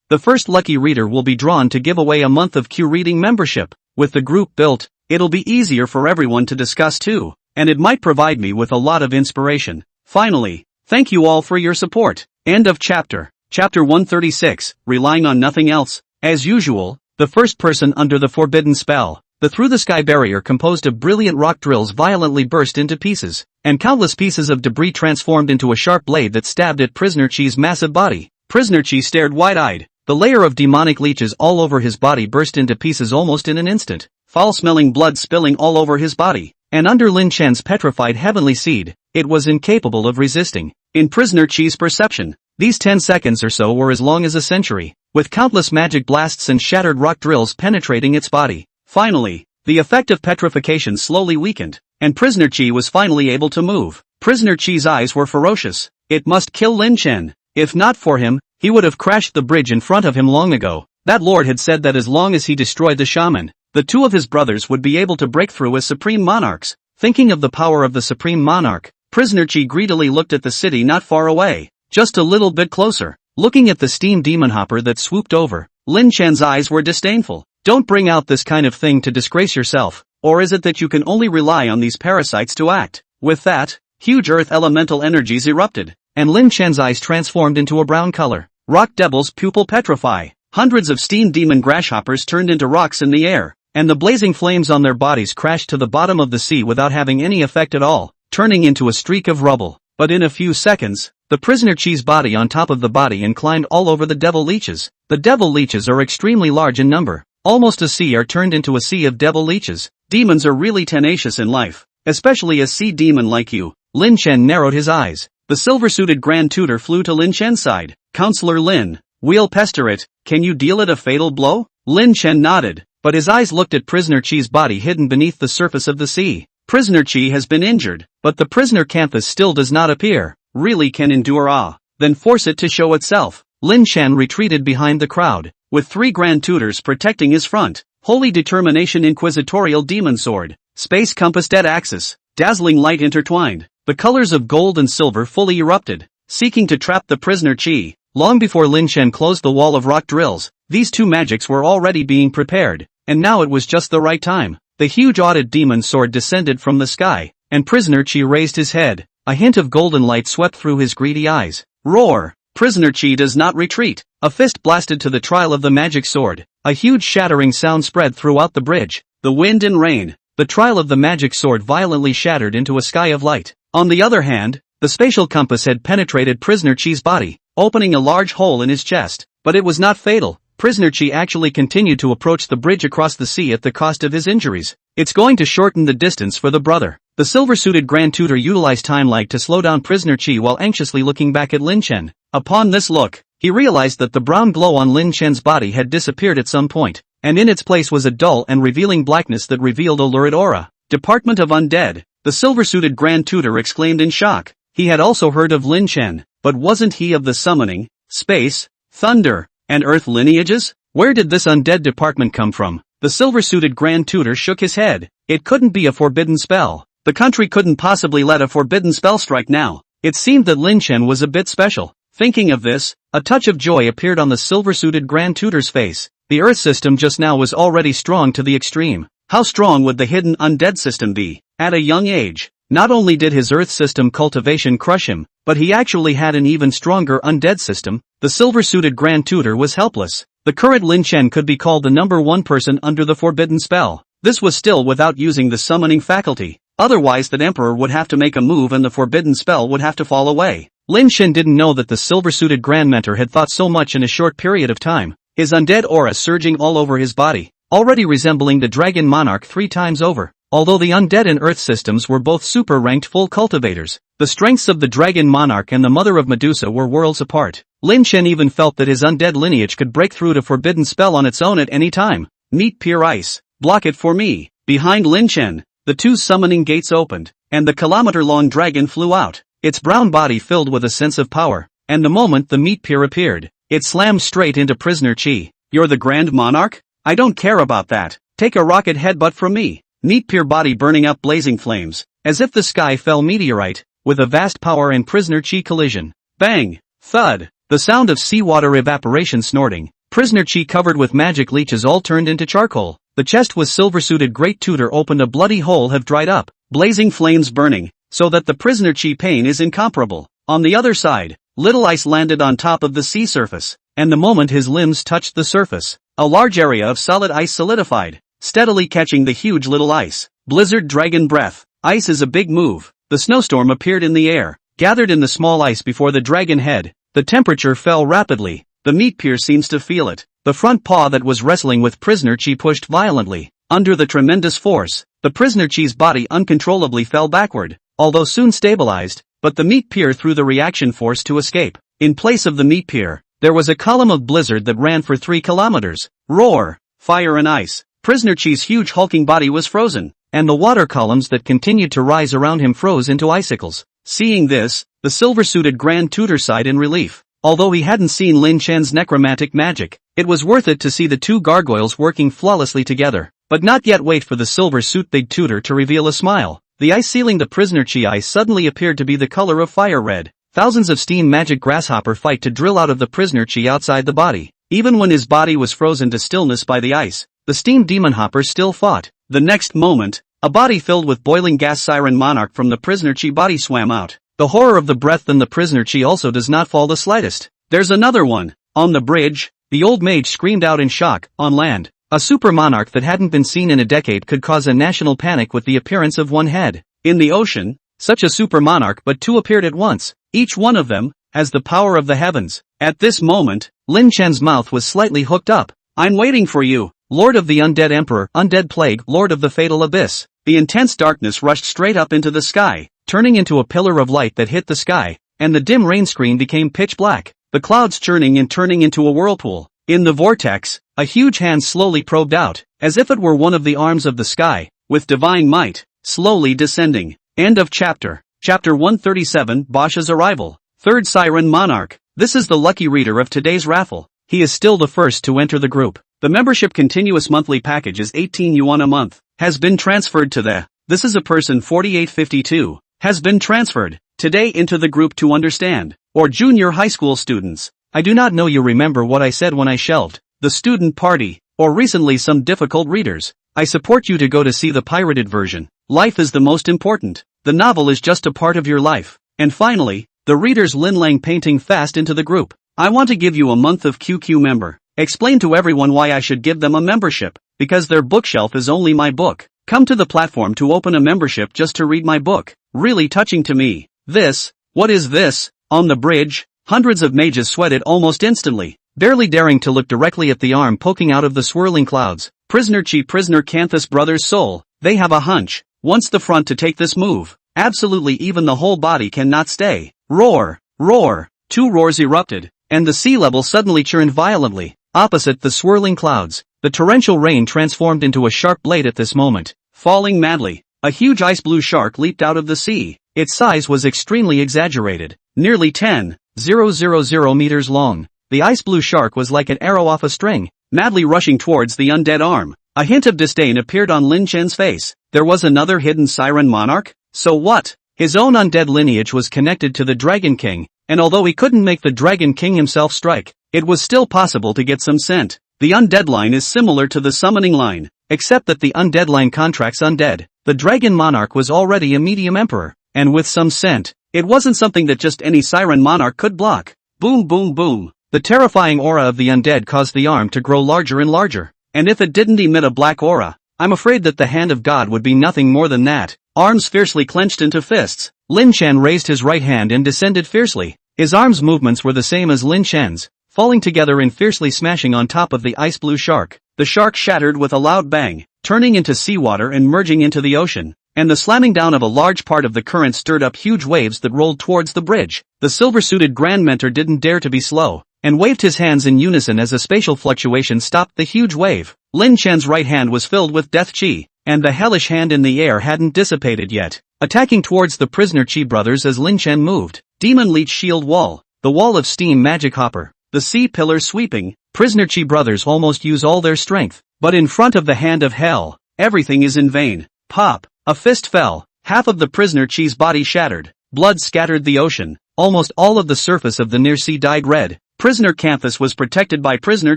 S1: The first lucky reader will be drawn to give away a month of Q-Reading membership. With the group built, it'll be easier for everyone to discuss too, and it might provide me with a lot of inspiration. Finally, thank you all for your support. End of chapter. Chapter 136, Relying on Nothing Else. As usual, the first person under the forbidden spell, the through-the-sky barrier composed of brilliant rock drills violently burst into pieces, and countless pieces of debris transformed into a sharp blade that stabbed at Prisoner Chi's massive body. Prisoner Chi stared wide-eyed. The layer of demonic leeches all over his body burst into pieces almost in an instant, foul-smelling blood spilling all over his body, and under Lin Chen's petrified heavenly seed, it was incapable of resisting. In Prisoner Chi's perception, these 10 seconds or so were as long as a century, with countless magic blasts and shattered rock drills penetrating its body. Finally, the effect of petrification slowly weakened, and Prisoner Chi was finally able to move. Prisoner Chi's eyes were ferocious. It must kill Lin Chen. If not for him, he would have crashed the bridge in front of him long ago. That lord had said that as long as he destroyed the shaman, the two of his brothers would be able to break through as supreme monarchs. Thinking of the power of the supreme monarch, Prisoner Chi greedily looked at the city not far away, just a little bit closer. Looking at the steam demon hopper that swooped over, Lin Chen's eyes were disdainful. Don't bring out this kind of thing to disgrace yourself, or is it that you can only rely on these parasites to act? With that, huge earth elemental energies erupted, and Lin Chen's eyes transformed into a brown color. Rock Devil's pupil petrify. Hundreds of steam demon grasshoppers turned into rocks in the air, and the blazing flames on their bodies crashed to the bottom of the sea without having any effect at all, turning into a streak of rubble. But in a few seconds, the Prisoner Chi's body on top of the body inclined all over the devil leeches. The devil leeches are extremely large in number. Almost a sea are turned into a sea of devil leeches. Demons are really tenacious in life, especially a sea demon like you. Lin Chen narrowed his eyes. The silver-suited Grand Tutor flew to Lin Chen's side. Counselor Lin, we'll pester it. Can you deal it a fatal blow? Lin Chen nodded, but his eyes looked at Prisoner Chi's body hidden beneath the surface of the sea. Prisoner Chi has been injured, but the prisoner canthus still does not appear. Really can endure awe. Then force it to show itself. Lin Chen retreated behind the crowd, with 3 Grand Tutors protecting his front. Holy Determination Inquisitorial Demon Sword. Space Compass Dead Axis. Dazzling light intertwined. The colors of gold and silver fully erupted, seeking to trap the Prisoner Chi. Long before Lin Chen closed the wall of rock drills, these two magics were already being prepared, and now it was just the right time. The huge Audit Demon Sword descended from the sky, and Prisoner Chi raised his head. A hint of golden light swept through his greedy eyes. Roar! Prisoner Chi does not retreat. A fist blasted to the trial of the magic sword. A huge shattering sound spread throughout the bridge. The wind and rain. The trial of the magic sword violently shattered into a sky of light. On the other hand, the spatial compass had penetrated Prisoner Chi's body, opening a large hole in his chest. But it was not fatal. Prisoner Chi actually continued to approach the bridge across the sea at the cost of his injuries. It's going to shorten the distance for the brother. The silver-suited Grand Tutor utilized time lag to slow down Prisoner Chi while anxiously looking back at Lin Chen. Upon this look, he realized that the brown glow on Lin Chen's body had disappeared at some point, and in its place was a dull and revealing blackness that revealed a lurid aura. Department of Undead. The silver-suited Grand Tutor exclaimed in shock. He had also heard of Lin Chen, but wasn't he of the summoning, space, thunder, and earth lineages? Where did this undead department come from? The silver-suited Grand Tutor shook his head. It couldn't be a forbidden spell. The country couldn't possibly let a forbidden spell strike now. It seemed that Lin Chen was a bit special. Thinking of this, a touch of joy appeared on the silver-suited Grand Tutor's face. The Earth system just now was already strong to the extreme. How strong would the hidden undead system be? At a young age, not only did his Earth system cultivation crush him, but he actually had an even stronger undead system. The silver-suited Grand Tutor was helpless. The current Lin Chen could be called the number 1 person under the forbidden spell. This was still without using the summoning faculty. Otherwise that emperor would have to make a move and the forbidden spell would have to fall away. Lin Chen didn't know that the silver-suited Grand Mentor had thought so much in a short period of time. His undead aura surging all over his body, already resembling the Dragon Monarch 3 times over. Although the undead and Earth systems were both super-ranked full cultivators, the strengths of the Dragon Monarch and the Mother of Medusa were worlds apart. Lin Chen even felt that his undead lineage could break through to forbidden spell on its own at any time. Meet Pier Ice. Block it for me. Behind Lin Chen, the two summoning gates opened, and the kilometer-long dragon flew out, its brown body filled with a sense of power, and the moment the meat pier appeared, it slammed straight into prisoner Chi. You're the Grand Monarch? I don't care about that. Take a rocket headbutt from me. Meat pier body burning up blazing flames, as if the sky fell meteorite, with a vast power and prisoner Chi collision. Bang! Thud! The sound of seawater evaporation snorting. Prisoner Chi covered with magic leeches all turned into charcoal. The chest with silver-suited great tutor opened a bloody hole have dried up, blazing flames burning, so that the prisoner Chi pain is incomparable. On the other side, little ice landed on top of the sea surface, and the moment his limbs touched the surface, a large area of solid ice solidified, steadily catching the huge little ice. Blizzard dragon breath. Ice is a big move. The snowstorm appeared in the air, gathered in the small ice before the dragon head. The temperature fell rapidly. The meat pier seems to feel it. The front paw that was wrestling with prisoner Chi pushed violently. Under the tremendous force, the prisoner Chi's body uncontrollably fell backward, although soon stabilized, but the meat pier threw the reaction force to escape. In place of the meat pier, there was a column of blizzard that ran for 3 kilometers. Roar! Fire and ice. Prisoner Chi's huge hulking body was frozen, and the water columns that continued to rise around him froze into icicles. Seeing this, the silver-suited Grand Tutor sighed in relief. Although he hadn't seen Lin Chen's necromantic magic, it was worth it to see the two gargoyles working flawlessly together. But not yet. Wait for the silver-suit big tutor to reveal a smile. The ice sealing the prisoner Chi ice suddenly appeared to be the color of fire red. Thousands of steam magic grasshopper fight to drill out of the prisoner Chi outside the body. Even when his body was frozen to stillness by the ice, the steam demon hopper still fought. The next moment, a body filled with boiling gas siren monarch from the prisoner Chi body swam out. The horror of the breath in the prisoner Chi also does not fall the slightest. There's another one. On the bridge, the old mage screamed out in shock. On land, a super monarch that hadn't been seen in a decade could cause a national panic with the appearance of one head. In the ocean, such a super monarch but two appeared at once. Each one of them has the power of the heavens. At this moment, Lin Chen's mouth was slightly hooked up. I'm waiting for you, Lord of the Undead Emperor, Undead Plague, Lord of the Fatal Abyss. The intense darkness rushed straight up into the sky, turning into a pillar of light that hit the sky, and the dim rain screen became pitch black, the clouds churning and turning into a whirlpool. In the vortex, a huge hand slowly probed out, as if it were one of the arms of the sky, with divine might, slowly descending. End of chapter. Chapter 137, Basha's Arrival. Third Siren Monarch. This is the lucky reader of today's raffle. He is still the first to enter the group. The membership continuous monthly package is 18 yuan a month. Has been transferred to the. This is a person 4852. Has been transferred today into the group to understand. Or junior high school students. I do not know you remember what I said when I shelved the student party, or recently some difficult readers. I support you to go to see the pirated version. Life is the most important. The novel is just a part of your life. And finally, the readers Lin Lang painting fast into the group. I want to give you a month of QQ member. Explain to everyone why I should give them a membership. Because their bookshelf is only my book. Come to the platform to open a membership just to read my book. Really touching to me. This, what is this? On the bridge, hundreds of mages sweated almost instantly, barely daring to look directly at the arm poking out of the swirling clouds. Prisoner Chi, Prisoner Canthus Brothers Soul. They have a hunch. Wants the front to take this move. Absolutely, even the whole body cannot stay. Roar! Roar! Two roars erupted, and the sea level suddenly churned violently. Opposite the swirling clouds, the torrential rain transformed into a sharp blade at this moment, falling madly. A huge ice blue shark leaped out of the sea. Its size was extremely exaggerated, nearly 10,000 meters long. The ice blue shark was like an arrow off a string, madly rushing towards the undead arm. A hint of disdain appeared on Lin Chen's face. There was another hidden siren monarch? So what? His own undead lineage was connected to the Dragon King, and although he couldn't make the Dragon King himself strike, it was still possible to get some scent. The undead line is similar to the summoning line, except that the undead line contracts undead. The Dragon Monarch was already a medium emperor, and with some scent, it wasn't something that just any siren monarch could block. Boom boom boom. The terrifying aura of the undead caused the arm to grow larger and larger, and if it didn't emit a black aura, I'm afraid that the hand of God would be nothing more than that. Arms fiercely clenched into fists. Lin Chen raised his right hand and descended fiercely. His arms' movements were the same as Lin Chen's, falling together and fiercely smashing on top of the ice blue shark. The shark shattered with a loud bang, turning into seawater and merging into the ocean, and the slamming down of a large part of the current stirred up huge waves that rolled towards the bridge. The silver-suited Grand Mentor didn't dare to be slow, and waved his hands in unison as a spatial fluctuation stopped the huge wave. Lin Chen's right hand was filled with death chi, and the hellish hand in the air hadn't dissipated yet, attacking towards the prisoner Chi brothers as Lin Chen moved. Demon Leech Shield Wall, the Wall of Steam Magic Hopper, the Sea Pillar Sweeping. Prisoner Chi brothers almost use all their strength, but in front of the hand of hell, everything is in vain. Pop! A fist fell, half of the prisoner Chi's body shattered, blood scattered the ocean, almost all of the surface of the near sea dyed red. Prisoner Canthus was protected by prisoner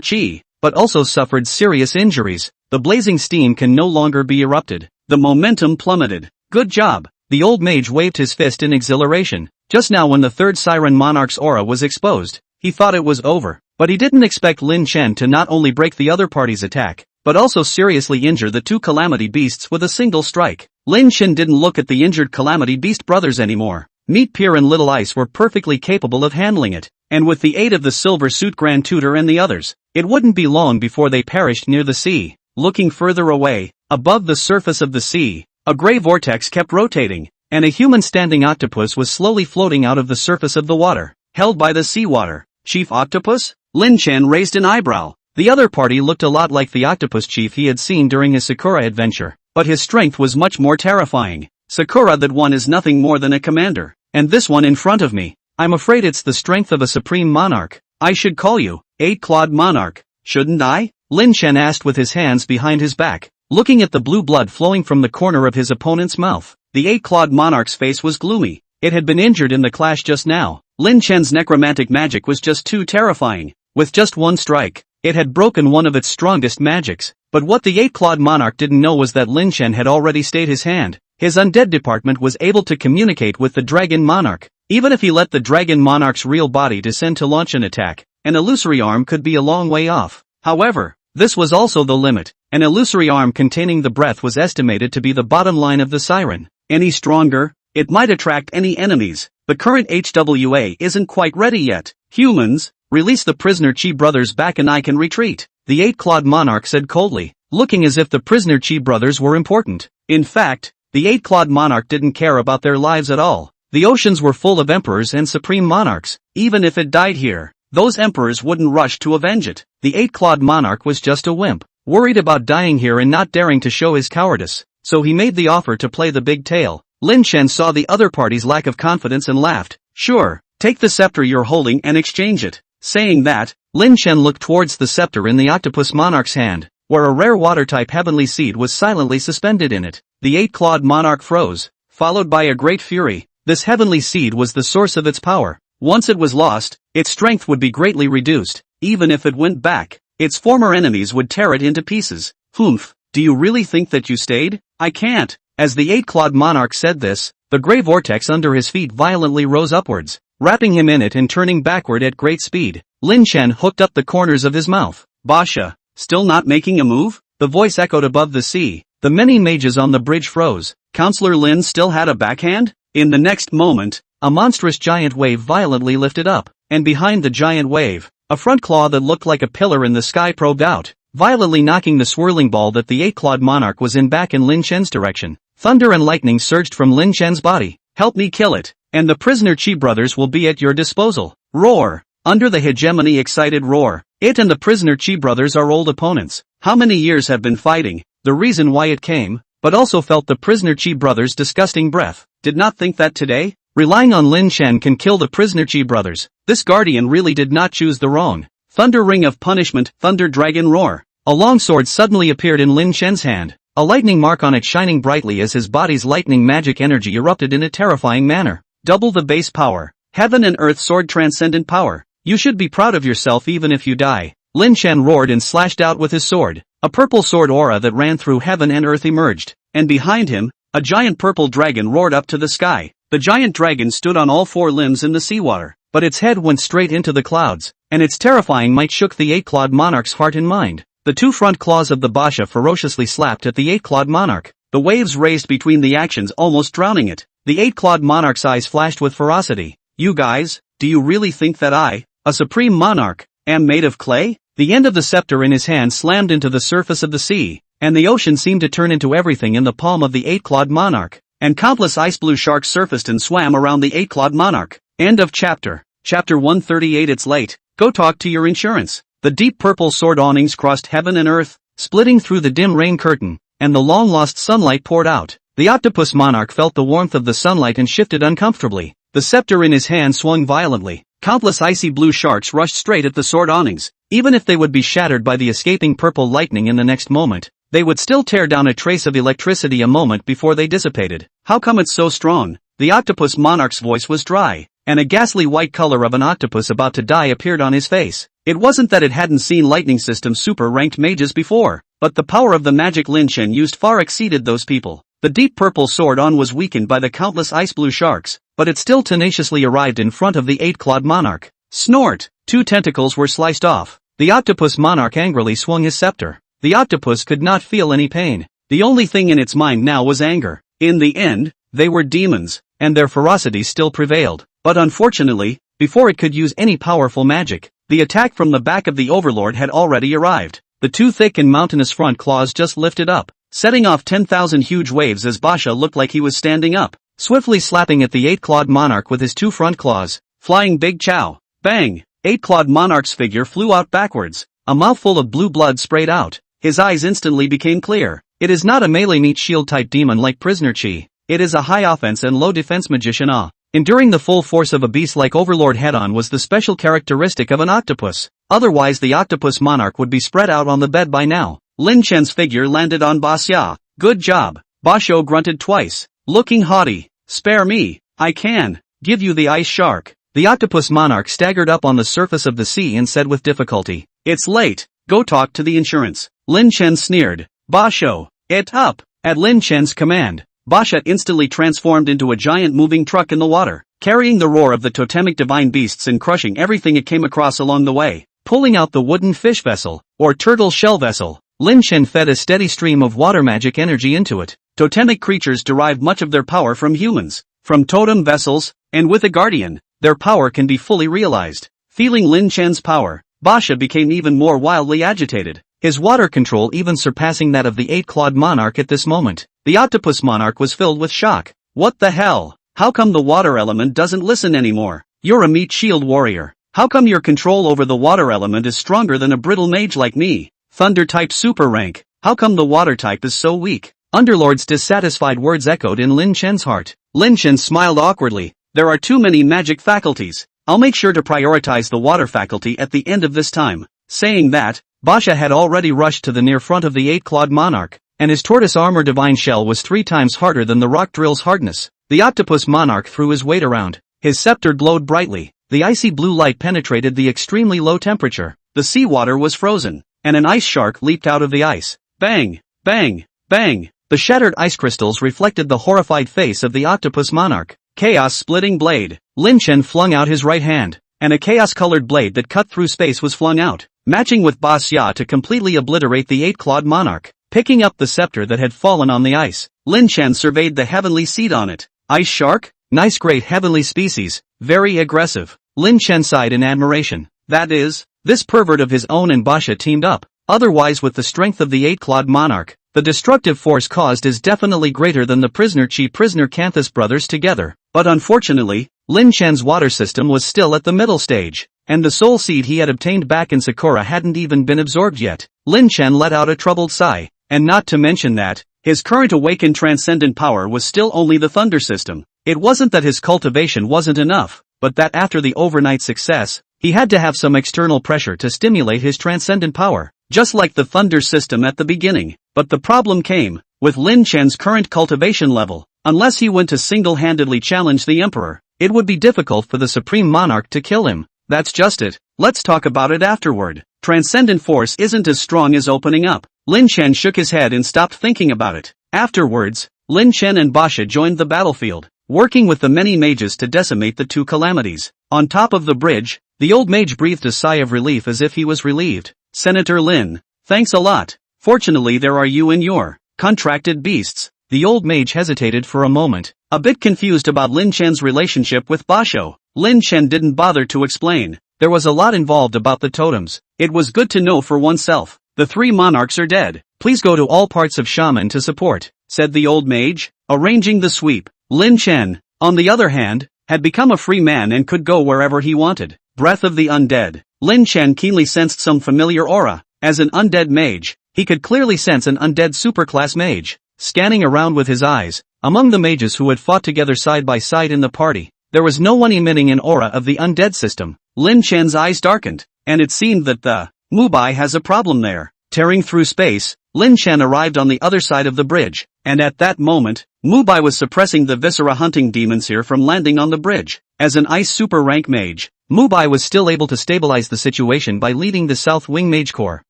S1: Chi, but also suffered serious injuries. The blazing steam can no longer be erupted. The momentum plummeted. Good job! The old mage waved his fist in exhilaration. Just now when the third Siren Monarch's aura was exposed, he thought it was over, but he didn't expect Lin Chen to not only break the other party's attack, but also seriously injure the two Calamity Beasts with a single strike. Lin Chen didn't look at the injured Calamity Beast brothers anymore. Meat Pier and Little Ice were perfectly capable of handling it, and with the aid of the Silver Suit Grand Tutor and the others, it wouldn't be long before they perished near the sea. Looking further away, above the surface of the sea, a gray vortex kept rotating, and a human standing octopus was slowly floating out of the surface of the water, held by the seawater. Chief Octopus? Lin Chen raised an eyebrow. The other party looked a lot like the octopus chief he had seen during his Sakura adventure, but his strength was much more terrifying. Sakura, that one is nothing more than a commander, and this one in front of me, I'm afraid it's the strength of a supreme monarch. I should call you, Eight-Clawed Monarch, shouldn't I? Lin Chen asked with his hands behind his back, looking at the blue blood flowing from the corner of his opponent's mouth. The Eight-Clawed Monarch's face was gloomy. It had been injured in the clash just now. Lin Chen's necromantic magic was just too terrifying. With just one strike, it had broken one of its strongest magics. But what the Eight-Clawed Monarch didn't know was that Lin Chen had already stayed his hand. His undead department was able to communicate with the Dragon Monarch. Even if he let the Dragon Monarch's real body descend to launch an attack, an illusory arm could be a long way off. However, this was also the limit. An illusory arm containing the breath was estimated to be the bottom line of the siren. Any stronger, it might attract any enemies. The current HWA isn't quite ready yet. Humans, release the prisoner Chi brothers back and I can retreat, the Eight-Clawed Monarch said coldly, looking as if the prisoner Chi brothers were important. In fact, the Eight-Clawed Monarch didn't care about their lives at all. The oceans were full of emperors and supreme monarchs. Even if it died here, those emperors wouldn't rush to avenge it. The Eight-Clawed Monarch was just a wimp, worried about dying here and not daring to show his cowardice, so he made the offer to play the big tail. Lin Chen saw the other party's lack of confidence and laughed. Sure, take the scepter you're holding and exchange it. Saying that, Lin Chen looked towards the scepter in the Octopus Monarch's hand, where a rare water-type heavenly seed was silently suspended in it. The Eight-Clawed Monarch froze, followed by a great fury. This heavenly seed was the source of its power. Once it was lost, its strength would be greatly reduced. Even if it went back, its former enemies would tear it into pieces. Humph, do you really think that you stayed? I can't. As the Eight-Clawed Monarch said this, the gray vortex under his feet violently rose upwards, wrapping him in it and turning backward at great speed. Lin Chen hooked up the corners of his mouth. Basha, still not making a move? The voice echoed above the sea. The many mages on the bridge froze. Counselor Lin still had a backhand? In the next moment, a monstrous giant wave violently lifted up, and behind the giant wave, a front claw that looked like a pillar in the sky probed out, violently knocking the swirling ball that the Eight-Clawed Monarch was in back in Lin Chen's direction. Thunder and lightning surged from Lin Chen's body. Help me kill it, and the prisoner Chi brothers will be at your disposal. Roar! Under the hegemony excited roar. It and the prisoner Chi brothers are old opponents. How many years have been fighting? The reason why it came, but also felt the prisoner Chi brothers' disgusting breath. Did not think that today, relying on Lin Chen can kill the prisoner Chi brothers. This guardian really did not choose the wrong. Thunder ring of punishment, thunder dragon roar. A long sword suddenly appeared in Lin Chen's hand, a lightning mark on it shining brightly as his body's lightning magic energy erupted in a terrifying manner. Double the base power. Heaven and earth sword transcendent power. You should be proud of yourself even if you die. Lin Chen roared and slashed out with his sword. A purple sword aura that ran through heaven and earth emerged, and behind him, a giant purple dragon roared up to the sky. The giant dragon stood on all four limbs in the seawater, but its head went straight into the clouds, and its terrifying might shook the Eight-Clawed Monarch's heart and mind. The two front claws of the Basha ferociously slapped at the Eight-Clawed Monarch. The waves raised between the actions almost drowning it. The Eight-Clawed Monarch's eyes flashed with ferocity. You guys, do you really think that I, a supreme monarch, am made of clay? The end of the scepter in his hand slammed into the surface of the sea, and the ocean seemed to turn into everything in the palm of the Eight-Clawed Monarch, and countless ice blue sharks surfaced and swam around the Eight-Clawed Monarch. End of chapter. Chapter 138. It's late. Go talk to your insurance. The deep purple sword awnings crossed heaven and earth, splitting through the dim rain curtain, and the long-lost sunlight poured out. The octopus monarch felt the warmth of the sunlight and shifted uncomfortably. The scepter in his hand swung violently. Countless icy blue sharks rushed straight at the sword awnings. Even if they would be shattered by the escaping purple lightning in the next moment, they would still tear down a trace of electricity a moment before they dissipated. How come it's so strong? The octopus monarch's voice was dry, and a ghastly white color of an octopus about to die appeared on his face. It wasn't that it hadn't seen lightning system super-ranked mages before, but the power of the magic Lin Chen used far exceeded those people. The deep purple sword-on was weakened by the countless ice-blue sharks, but it still tenaciously arrived in front of the eight-clawed monarch. Snort! 2 tentacles were sliced off. The octopus monarch angrily swung his scepter. The octopus could not feel any pain. The only thing in its mind now was anger. In the end, they were demons, and their ferocity still prevailed. But unfortunately, before it could use any powerful magic, the attack from the back of the overlord had already arrived. The 2 thick and mountainous front claws just lifted up, setting off 10,000 huge waves as Basha looked like he was standing up, swiftly slapping at the 8-clawed monarch with his 2 front claws. Flying big chow. Bang! 8-clawed monarch's figure flew out backwards. A mouthful of blue blood sprayed out. His eyes instantly became clear. It is not a melee meat shield type demon like Prisoner Chi. It is a high offense and low defense magician. Enduring the full force of a beast like Overlord head-on was the special characteristic of an octopus. Otherwise the octopus monarch would be spread out on the bed by now. Lin Chen's figure landed on Basha. Good job. Basho grunted twice, looking haughty. Spare me. I can give you the ice shark. The octopus monarch staggered up on the surface of the sea and said with difficulty, "It's late. Go talk to the insurance." Lin Chen sneered. Basho, it up. At Lin Chen's command, Basha instantly transformed into a giant moving truck in the water, carrying the roar of the totemic divine beasts and crushing everything it came across along the way. Pulling out the wooden fish vessel, or turtle shell vessel, Lin Chen fed a steady stream of water magic energy into it. Totemic creatures derive much of their power from humans, from totem vessels, and with a guardian, their power can be fully realized. Feeling Lin Chen's power, Basha became even more wildly agitated, his water control even surpassing that of the 8-clawed monarch at this moment. The octopus monarch was filled with shock. What the hell? How come the water element doesn't listen anymore? You're a meat shield warrior. How come your control over the water element is stronger than a brittle mage like me? Thunder type super rank. How come the water type is so weak? Underlord's dissatisfied words echoed in Lin Chen's heart. Lin Chen smiled awkwardly. There are too many magic faculties. I'll make sure to prioritize the water faculty at the end of this time. Saying that, Basha had already rushed to the near front of the 8-clawed monarch, and his tortoise armor divine shell was 3 times harder than the rock drill's hardness. The octopus monarch threw his weight around. His scepter glowed brightly. The icy blue light penetrated the extremely low temperature. The seawater was frozen, and an ice shark leaped out of the ice. Bang! Bang! Bang! The shattered ice crystals reflected the horrified face of the octopus monarch. Chaos-splitting blade. Lin Chen flung out his right hand, and a chaos-colored blade that cut through space was flung out, matching with Basya to completely obliterate the 8-clawed monarch. Picking up the scepter that had fallen on the ice, Lin Chen surveyed the heavenly seed on it. Ice shark? Nice great heavenly species, very aggressive. Lin Chen sighed in admiration. That is, this pervert of his own and Basha teamed up. Otherwise with the strength of the 8-clawed monarch, the destructive force caused is definitely greater than the Prisoner Canthus brothers together. But unfortunately, Lin Chen's water system was still at the middle stage, and the soul seed he had obtained back in Sakura hadn't even been absorbed yet. Lin Chen let out a troubled sigh, and not to mention that, his current awakened transcendent power was still only the thunder system. It wasn't that his cultivation wasn't enough, but that after the overnight success, he had to have some external pressure to stimulate his transcendent power, just like the thunder system at the beginning. But the problem came, with Lin Chen's current cultivation level. Unless he went to single-handedly challenge the Emperor, it would be difficult for the Supreme Monarch to kill him. That's just it. Let's talk about it afterward. Transcendent force isn't as strong as opening up. Lin Chen shook his head and stopped thinking about it. Afterwards, Lin Chen and Basha joined the battlefield, working with the many mages to decimate the 2 calamities. On top of the bridge, the old mage breathed a sigh of relief as if he was relieved. Senator Lin, thanks a lot. Fortunately there are you and your contracted beasts. The old mage hesitated for a moment, a bit confused about Lin Chen's relationship with Basho. Lin Chen didn't bother to explain. There was a lot involved about the totems. It was good to know for oneself. The 3 monarchs are dead. Please go to all parts of Shaman to support, said the old mage, arranging the sweep. Lin Chen, on the other hand, had become a free man and could go wherever he wanted. Breath of the undead. Lin Chen keenly sensed some familiar aura. As an undead mage, he could clearly sense an undead superclass mage. Scanning around with his eyes, among the mages who had fought together side by side in the party, there was no one emitting an aura of the undead system. Lin Chen's eyes darkened, and it seemed that the Mubai has a problem there. Tearing through space, Lin Chen arrived on the other side of the bridge, and at that moment, Mubai was suppressing the viscera hunting demons here from landing on the bridge. As an ice super rank mage, Mubai was still able to stabilize the situation by leading the South Wing Mage Corps.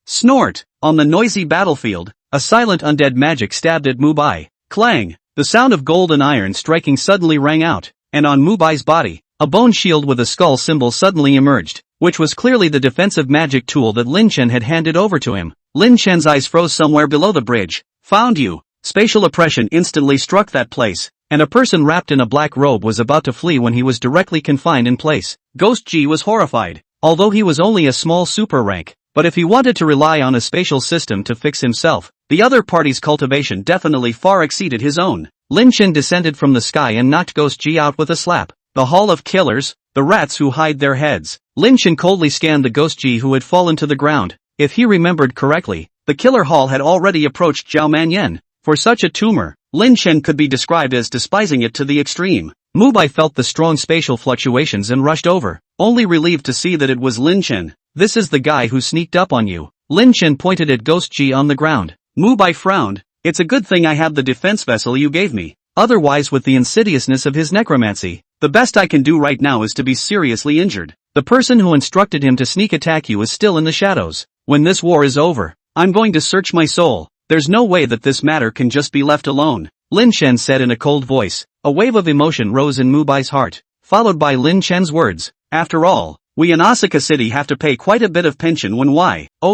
S1: Snort! On the noisy battlefield, a silent undead magic stabbed at Mubai. Clang! The sound of gold and iron striking suddenly rang out, and on Mubai's body, a bone shield with a skull symbol suddenly emerged, which was clearly the defensive magic tool that Lin Chen had handed over to him. Lin Chen's eyes froze somewhere below the bridge. Found you! Spatial oppression instantly struck that place, and a person wrapped in a black robe was about to flee when he was directly confined in place. Ghost G was horrified, although he was only a small super rank, but if he wanted to rely on a spatial system to fix himself, the other party's cultivation definitely far exceeded his own. Lin Chen descended from the sky and knocked Ghost G out with a slap. The Hall of Killers, the rats who hide their heads. Lin Chen coldly scanned the Ghost G who had fallen to the ground. If he remembered correctly, the Killer Hall had already approached Zhao Manyan. For such a tumor, Lin Chen could be described as despising it to the extreme. Mubai felt the strong spatial fluctuations and rushed over, only relieved to see that it was Lin Chen. This is the guy who sneaked up on you. Lin Chen pointed at Ghost G on the ground. Mubai frowned. It's a good thing I have the defense vessel you gave me. Otherwise, with the insidiousness of his necromancy, the best I can do right now is to be seriously injured. The person who instructed him to sneak attack you is still in the shadows. When this war is over, I'm going to search my soul. There's no way that this matter can just be left alone. Lin Chen said in a cold voice. A wave of emotion rose in Mubai's heart, followed by Lin Chen's words. After all, we in Osaka City have to pay quite a bit of pension when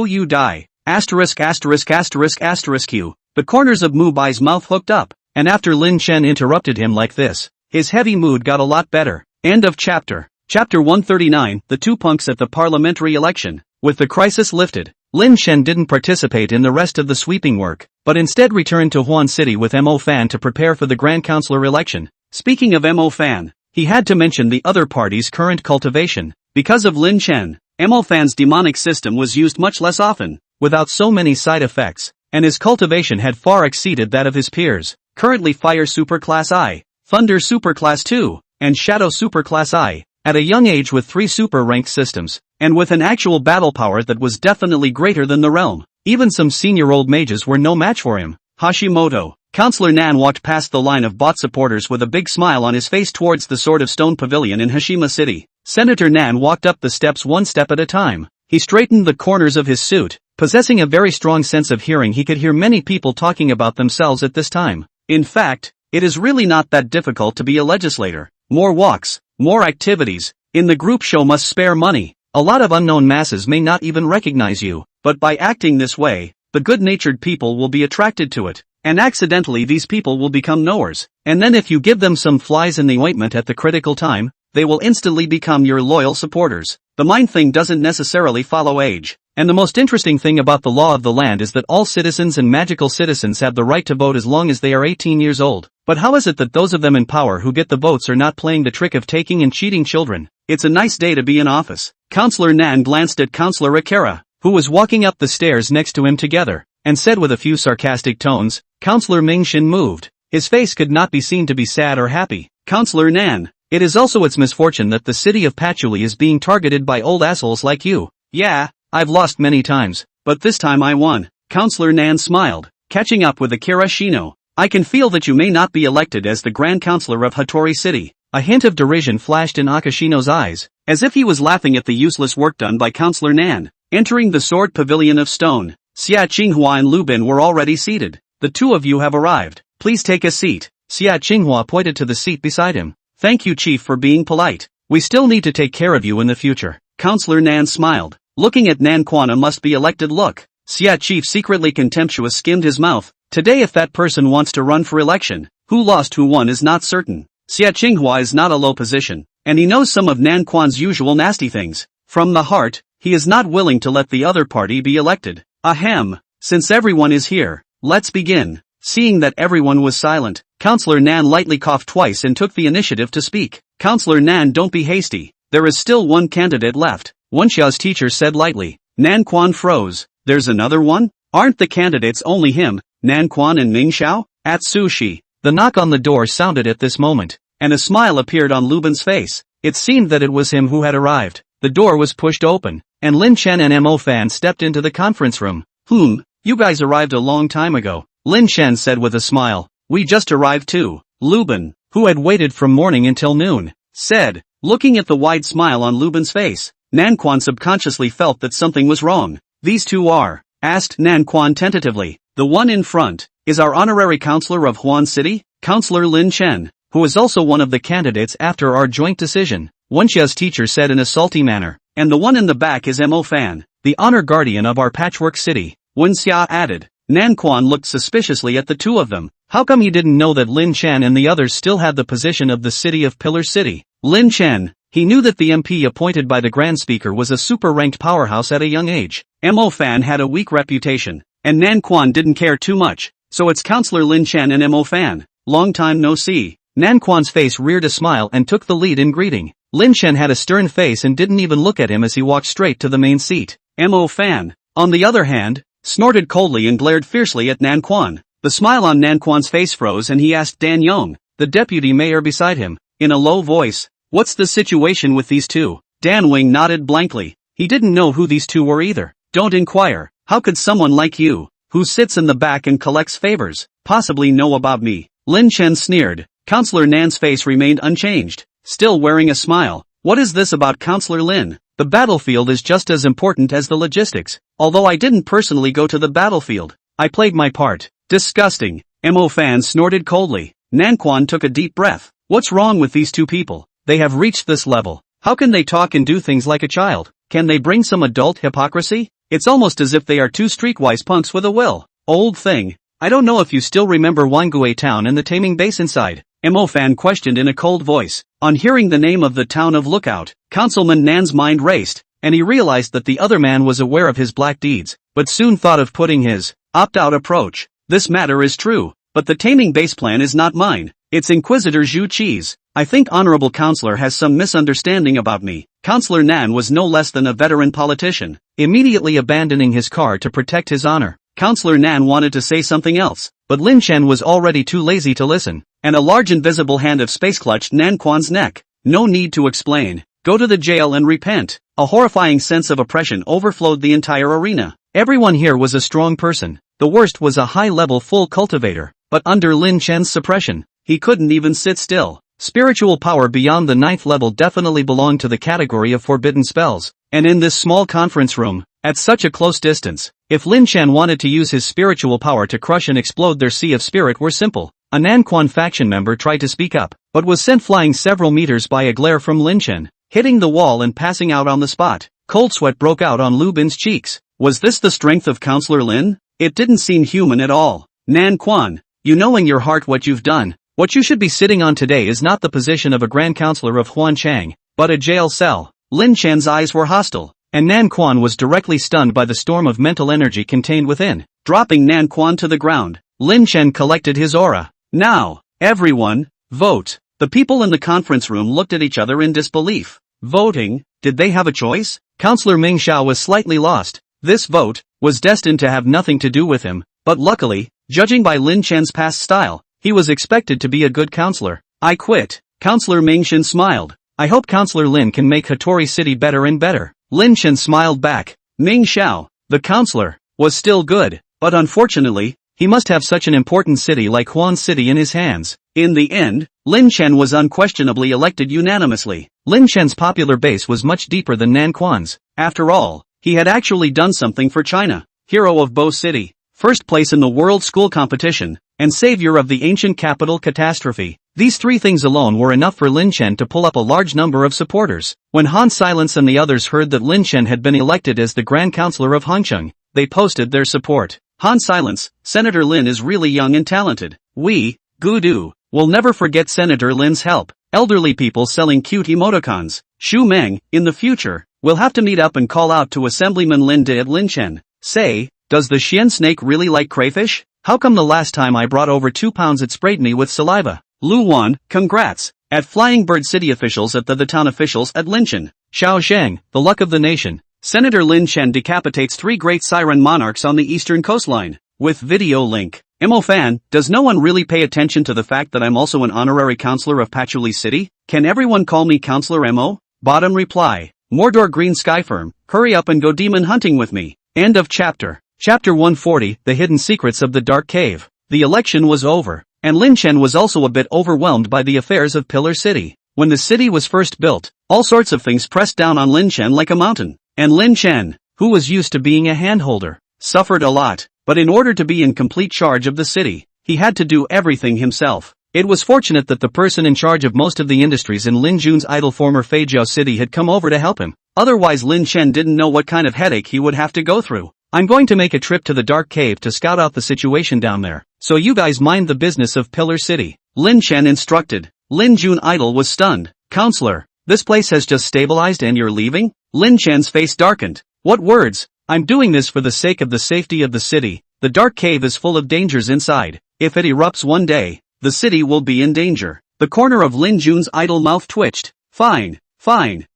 S1: you die. Asterisk asterisk asterisk asterisk you. The corners of Mubai's mouth hooked up, and after Lin Chen interrupted him like this, his heavy mood got a lot better. End of chapter. Chapter 139, The Two Punks at the Parliamentary Election. With the crisis lifted, Lin Chen didn't participate in the rest of the sweeping work, but instead returned to Huan City with Mo Fan to prepare for the Grand Councilor election. Speaking of Mo Fan, he had to mention the other party's current cultivation. Because of Lin Chen, Mo Fan's demonic system was used much less often, without so many side effects, and his cultivation had far exceeded that of his peers. Currently Fire Superclass I, Thunder Superclass II, and Shadow Superclass I. At a young age with 3 super-ranked systems, and with an actual battle power that was definitely greater than the realm, even some senior old mages were no match for him. Hashimoto. Councillor Nan walked past the line of bot supporters with a big smile on his face towards the Sword of Stone Pavilion in Hashima City. Senator Nan walked up the steps one step at a time. He straightened the corners of his suit. Possessing a very strong sense of hearing, he could hear many people talking about themselves at this time. In fact, it is really not that difficult to be a legislator. More walks. More activities, in the group show must spare money. A lot of unknown masses may not even recognize you, but by acting this way, the good-natured people will be attracted to it, and accidentally these people will become knowers, and then if you give them some flies in the ointment at the critical time, they will instantly become your loyal supporters. The mind thing doesn't necessarily follow age, and the most interesting thing about the law of the land is that all citizens and magical citizens have the right to vote as long as they are 18 years old. But how is it that those of them in power who get the votes are not playing the trick of taking and cheating children? It's a nice day to be in office. Councillor Nan glanced at Councillor Akira, who was walking up the stairs next to him together, and said with a few sarcastic tones, Councillor Mingshin moved. His face could not be seen to be sad or happy. Councillor Nan, it is also its misfortune that the city of Patchouli is being targeted by old assholes like you. Yeah, I've lost many times, but this time I won. Councillor Nan smiled, catching up with Akira Shino. I can feel that you may not be elected as the Grand Councilor of Hattori City. A hint of derision flashed in Akashino's eyes, as if he was laughing at the useless work done by Councillor Nan. Entering the Sword Pavilion of Stone, Xia Qinghua and Lubin were already seated. The two of you have arrived. Please take a seat. Xia Qinghua pointed to the seat beside him. Thank you, Chief, for being polite. We still need to take care of you in the future. Councillor Nan smiled. Looking at Nan Kwana must be elected look. Xia Chief secretly contemptuous skimmed his mouth. Today if that person wants to run for election, who lost who won is not certain. Xia Qinghua is not a low position, and he knows some of Nan Quan's usual nasty things. From the heart, he is not willing to let the other party be elected. Ahem. Since everyone is here, let's begin. Seeing that everyone was silent, Councillor Nan lightly coughed twice and took the initiative to speak. Councillor Nan, don't be hasty. There is still one candidate left. Wenxia's teacher said lightly. Nanquan froze. There's another one? Aren't the candidates only him, Nanquan and Mingxiao? At sushi. The knock on the door sounded at this moment, and a smile appeared on Lubin's face. It seemed that it was him who had arrived. The door was pushed open, and Lin Chen and Mo Fan stepped into the conference room. You guys arrived a long time ago, Lin Chen said with a smile. We just arrived too. Lubin, who had waited from morning until noon, said, looking at the wide smile on Lubin's face. Nanquan subconsciously felt that something was wrong. These two are, asked Nanquan tentatively. The one in front is our honorary counselor of Huan City, Counselor Lin Chen, who is also one of the candidates after our joint decision, Wenxia's teacher said in a salty manner. And the one in the back is Mo Fan, the honor guardian of our patchwork city, Wenxia added. Nanquan looked suspiciously at the two of them. How come he didn't know that Lin Chen and the others still had the position of the city of Pillar City? Lin Chen. He knew that the MP appointed by the Grand Speaker was a super-ranked powerhouse at a young age. Mo Fan had a weak reputation, and Nanquan didn't care too much. So it's Counselor Lin Chen and Mo Fan. Long time no see. Nanquan's face reared a smile and took the lead in greeting. Lin Chen had a stern face and didn't even look at him as he walked straight to the main seat. Mo Fan, on the other hand, snorted coldly and glared fiercely at Nanquan. The smile on Nanquan's face froze and he asked Dan Yong, the deputy mayor beside him, in a low voice, "What's the situation with these two?" Dan Wing nodded blankly. He didn't know who these two were either. Don't inquire. How could someone like you, who sits in the back and collects favors, possibly know about me? Lin Chen sneered. Counselor Nan's face remained unchanged, still wearing a smile. What is this about Counselor Lin? The battlefield is just as important as the logistics. Although I didn't personally go to the battlefield, I played my part. Disgusting. Mo Fan snorted coldly. Nanquan took a deep breath. What's wrong with these two people? They have reached this level. How can they talk and do things like a child? Can they bring some adult hypocrisy? It's almost as if they are two streetwise punks with a will. Old thing. I don't know if you still remember Wangue town and the Taming base inside. Mo Fan questioned in a cold voice. On hearing the name of the town of Lookout, Councilman Nan's mind raced, and he realized that the other man was aware of his black deeds, but soon thought of putting his opt-out approach. This matter is true, but the Taming base plan is not mine. It's Inquisitor Zhu Qi's. I think Honorable Counselor has some misunderstanding about me. Counselor Nan was no less than a veteran politician, immediately abandoning his car to protect his honor. Counselor Nan wanted to say something else, but Lin Chen was already too lazy to listen, and a large invisible hand of space clutched Nanquan's neck. No need to explain. Go to the jail and repent. A horrifying sense of oppression overflowed the entire arena. Everyone here was a strong person. The worst was a high-level full cultivator, but under Lin Chen's suppression, he couldn't even sit still. Spiritual power beyond the 9th level definitely belonged to the category of forbidden spells, and in this small conference room, at such a close distance, if Lin Chen wanted to use his spiritual power to crush and explode their sea of spirit were simple. A Nanquan faction member tried to speak up, but was sent flying several meters by a glare from Lin Chen, hitting the wall and passing out on the spot. Cold sweat broke out on Lubin's cheeks. Was this the strength of Counselor Lin? It didn't seem human at all. Nanquan, you know in your heart what you've done. What you should be sitting on today is not the position of a Grand Counselor of Huanchang, but a jail cell. Lin Chen's eyes were hostile, and Nanquan was directly stunned by the storm of mental energy contained within. Dropping Nanquan to the ground, Lin Chen collected his aura. Now, everyone, vote. The people in the conference room looked at each other in disbelief. Voting? Did they have a choice? Counselor Ming Xiao was slightly lost. This vote was destined to have nothing to do with him, but luckily, judging by Lin Chen's past style, he was expected to be a good counselor. I quit. Counselor Ming Shin smiled. I hope Counselor Lin can make Hattori City better and better. Lin Shin smiled back. Ming Xiao, the counselor, was still good, but unfortunately, he must have such an important city like Huan City in his hands. In the end, Lin Chen was unquestionably elected unanimously. Lin Chen's popular base was much deeper than Nanquan's. After all, he had actually done something for China. Hero of Bo City, first place in the world school competition, and savior of the ancient capital catastrophe. These three things alone were enough for Lin Chen to pull up a large number of supporters. When Han Silence and the others heard that Lin Chen had been elected as the Grand Counselor of Hongcheng, they posted their support. Han Silence, Senator Lin is really young and talented. We, Gudu, will never forget Senator Lin's help. Elderly people selling cute emoticons. Xu Meng, in the future, we'll have to meet up and call out to Assemblyman Lin De at Lin Chen. Say, does the Xian snake really like crayfish? How come the last time I brought over 2 pounds it sprayed me with saliva? Lu Wan, congrats. At Flying Bird City officials at the town officials at Linchen. Xiao Sheng, the luck of the nation. Senator Lin Chen decapitates 3 great siren monarchs on the eastern coastline. With video link. Mo fan, does no one really pay attention to the fact that I'm also an honorary counselor of Patchouli City? Can everyone call me Counselor Mo? Bottom reply. Mordor Green Sky Firm, hurry up and go demon hunting with me. End of chapter. Chapter 140, The Hidden Secrets of the Dark Cave. The election was over, and Lin Chen was also a bit overwhelmed by the affairs of Pillar City. When the city was first built, all sorts of things pressed down on Lin Chen like a mountain. And Lin Chen, who was used to being a handholder, suffered a lot. But in order to be in complete charge of the city, he had to do everything himself. It was fortunate that the person in charge of most of the industries in Lin Jun's idle former Feijiao city had come over to help him. Otherwise Lin Chen didn't know what kind of headache he would have to go through. I'm going to make a trip to the Dark Cave to scout out the situation down there. So you guys mind the business of Pillar City. Lin Chen instructed. Lin Jun idol was stunned. Counselor, this place has just stabilized and you're leaving? Lin Chen's face darkened. What words? I'm doing this for the sake of the safety of the city. The Dark Cave is full of dangers inside. If it erupts one day, the city will be in danger. The corner of Lin Jun's idle mouth twitched. Fine.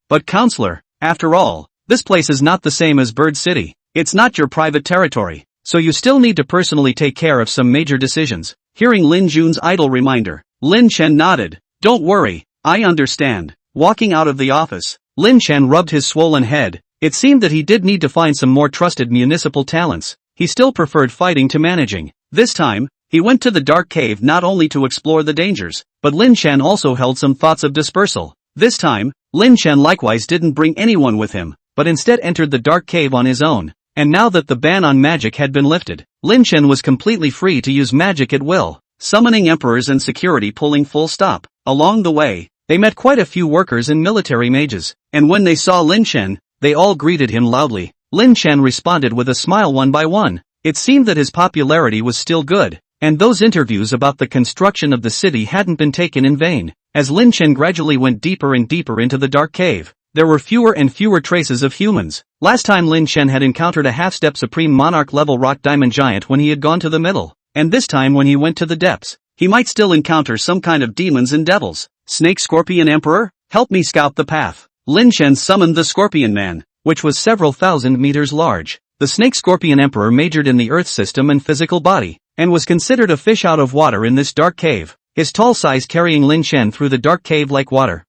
S1: But counselor, after all, this place is not the same as Bird City. It's not your private territory. So you still need to personally take care of some major decisions. Hearing Lin Jun's idle reminder, Lin Chen nodded. Don't worry, I understand. Walking out of the office, Lin Chen rubbed his swollen head. It seemed that he did need to find some more trusted municipal talents. He still preferred fighting to managing. This time, he went to the Dark Cave not only to explore the dangers, but Lin Chen also held some thoughts of dispersal. This time, Lin Chen likewise didn't bring anyone with him, but instead entered the Dark Cave on his own. And now that the ban on magic had been lifted, Lin Chen was completely free to use magic at will, summoning emperors and security pulling full stop. Along the way, they met quite a few workers and military mages, and when they saw Lin Chen, they all greeted him loudly. Lin Chen responded with a smile one by one. It seemed that his popularity was still good, and those interviews about the construction of the city hadn't been taken in vain. As Lin Chen gradually went deeper and deeper into the Dark Cave, there were fewer and fewer traces of humans. Last time Lin Chen had encountered a half-step Supreme Monarch level rock diamond giant when he had gone to the middle, and this time when he went to the depths, he might still encounter some kind of demons and devils. Snake Scorpion Emperor, help me scout the path. Lin Chen summoned the Scorpion Man, which was several thousand meters large. The Snake Scorpion Emperor majored in the Earth system and physical body, and was considered a fish out of water in this dark cave, his tall size carrying Lin Chen through the dark cave like water.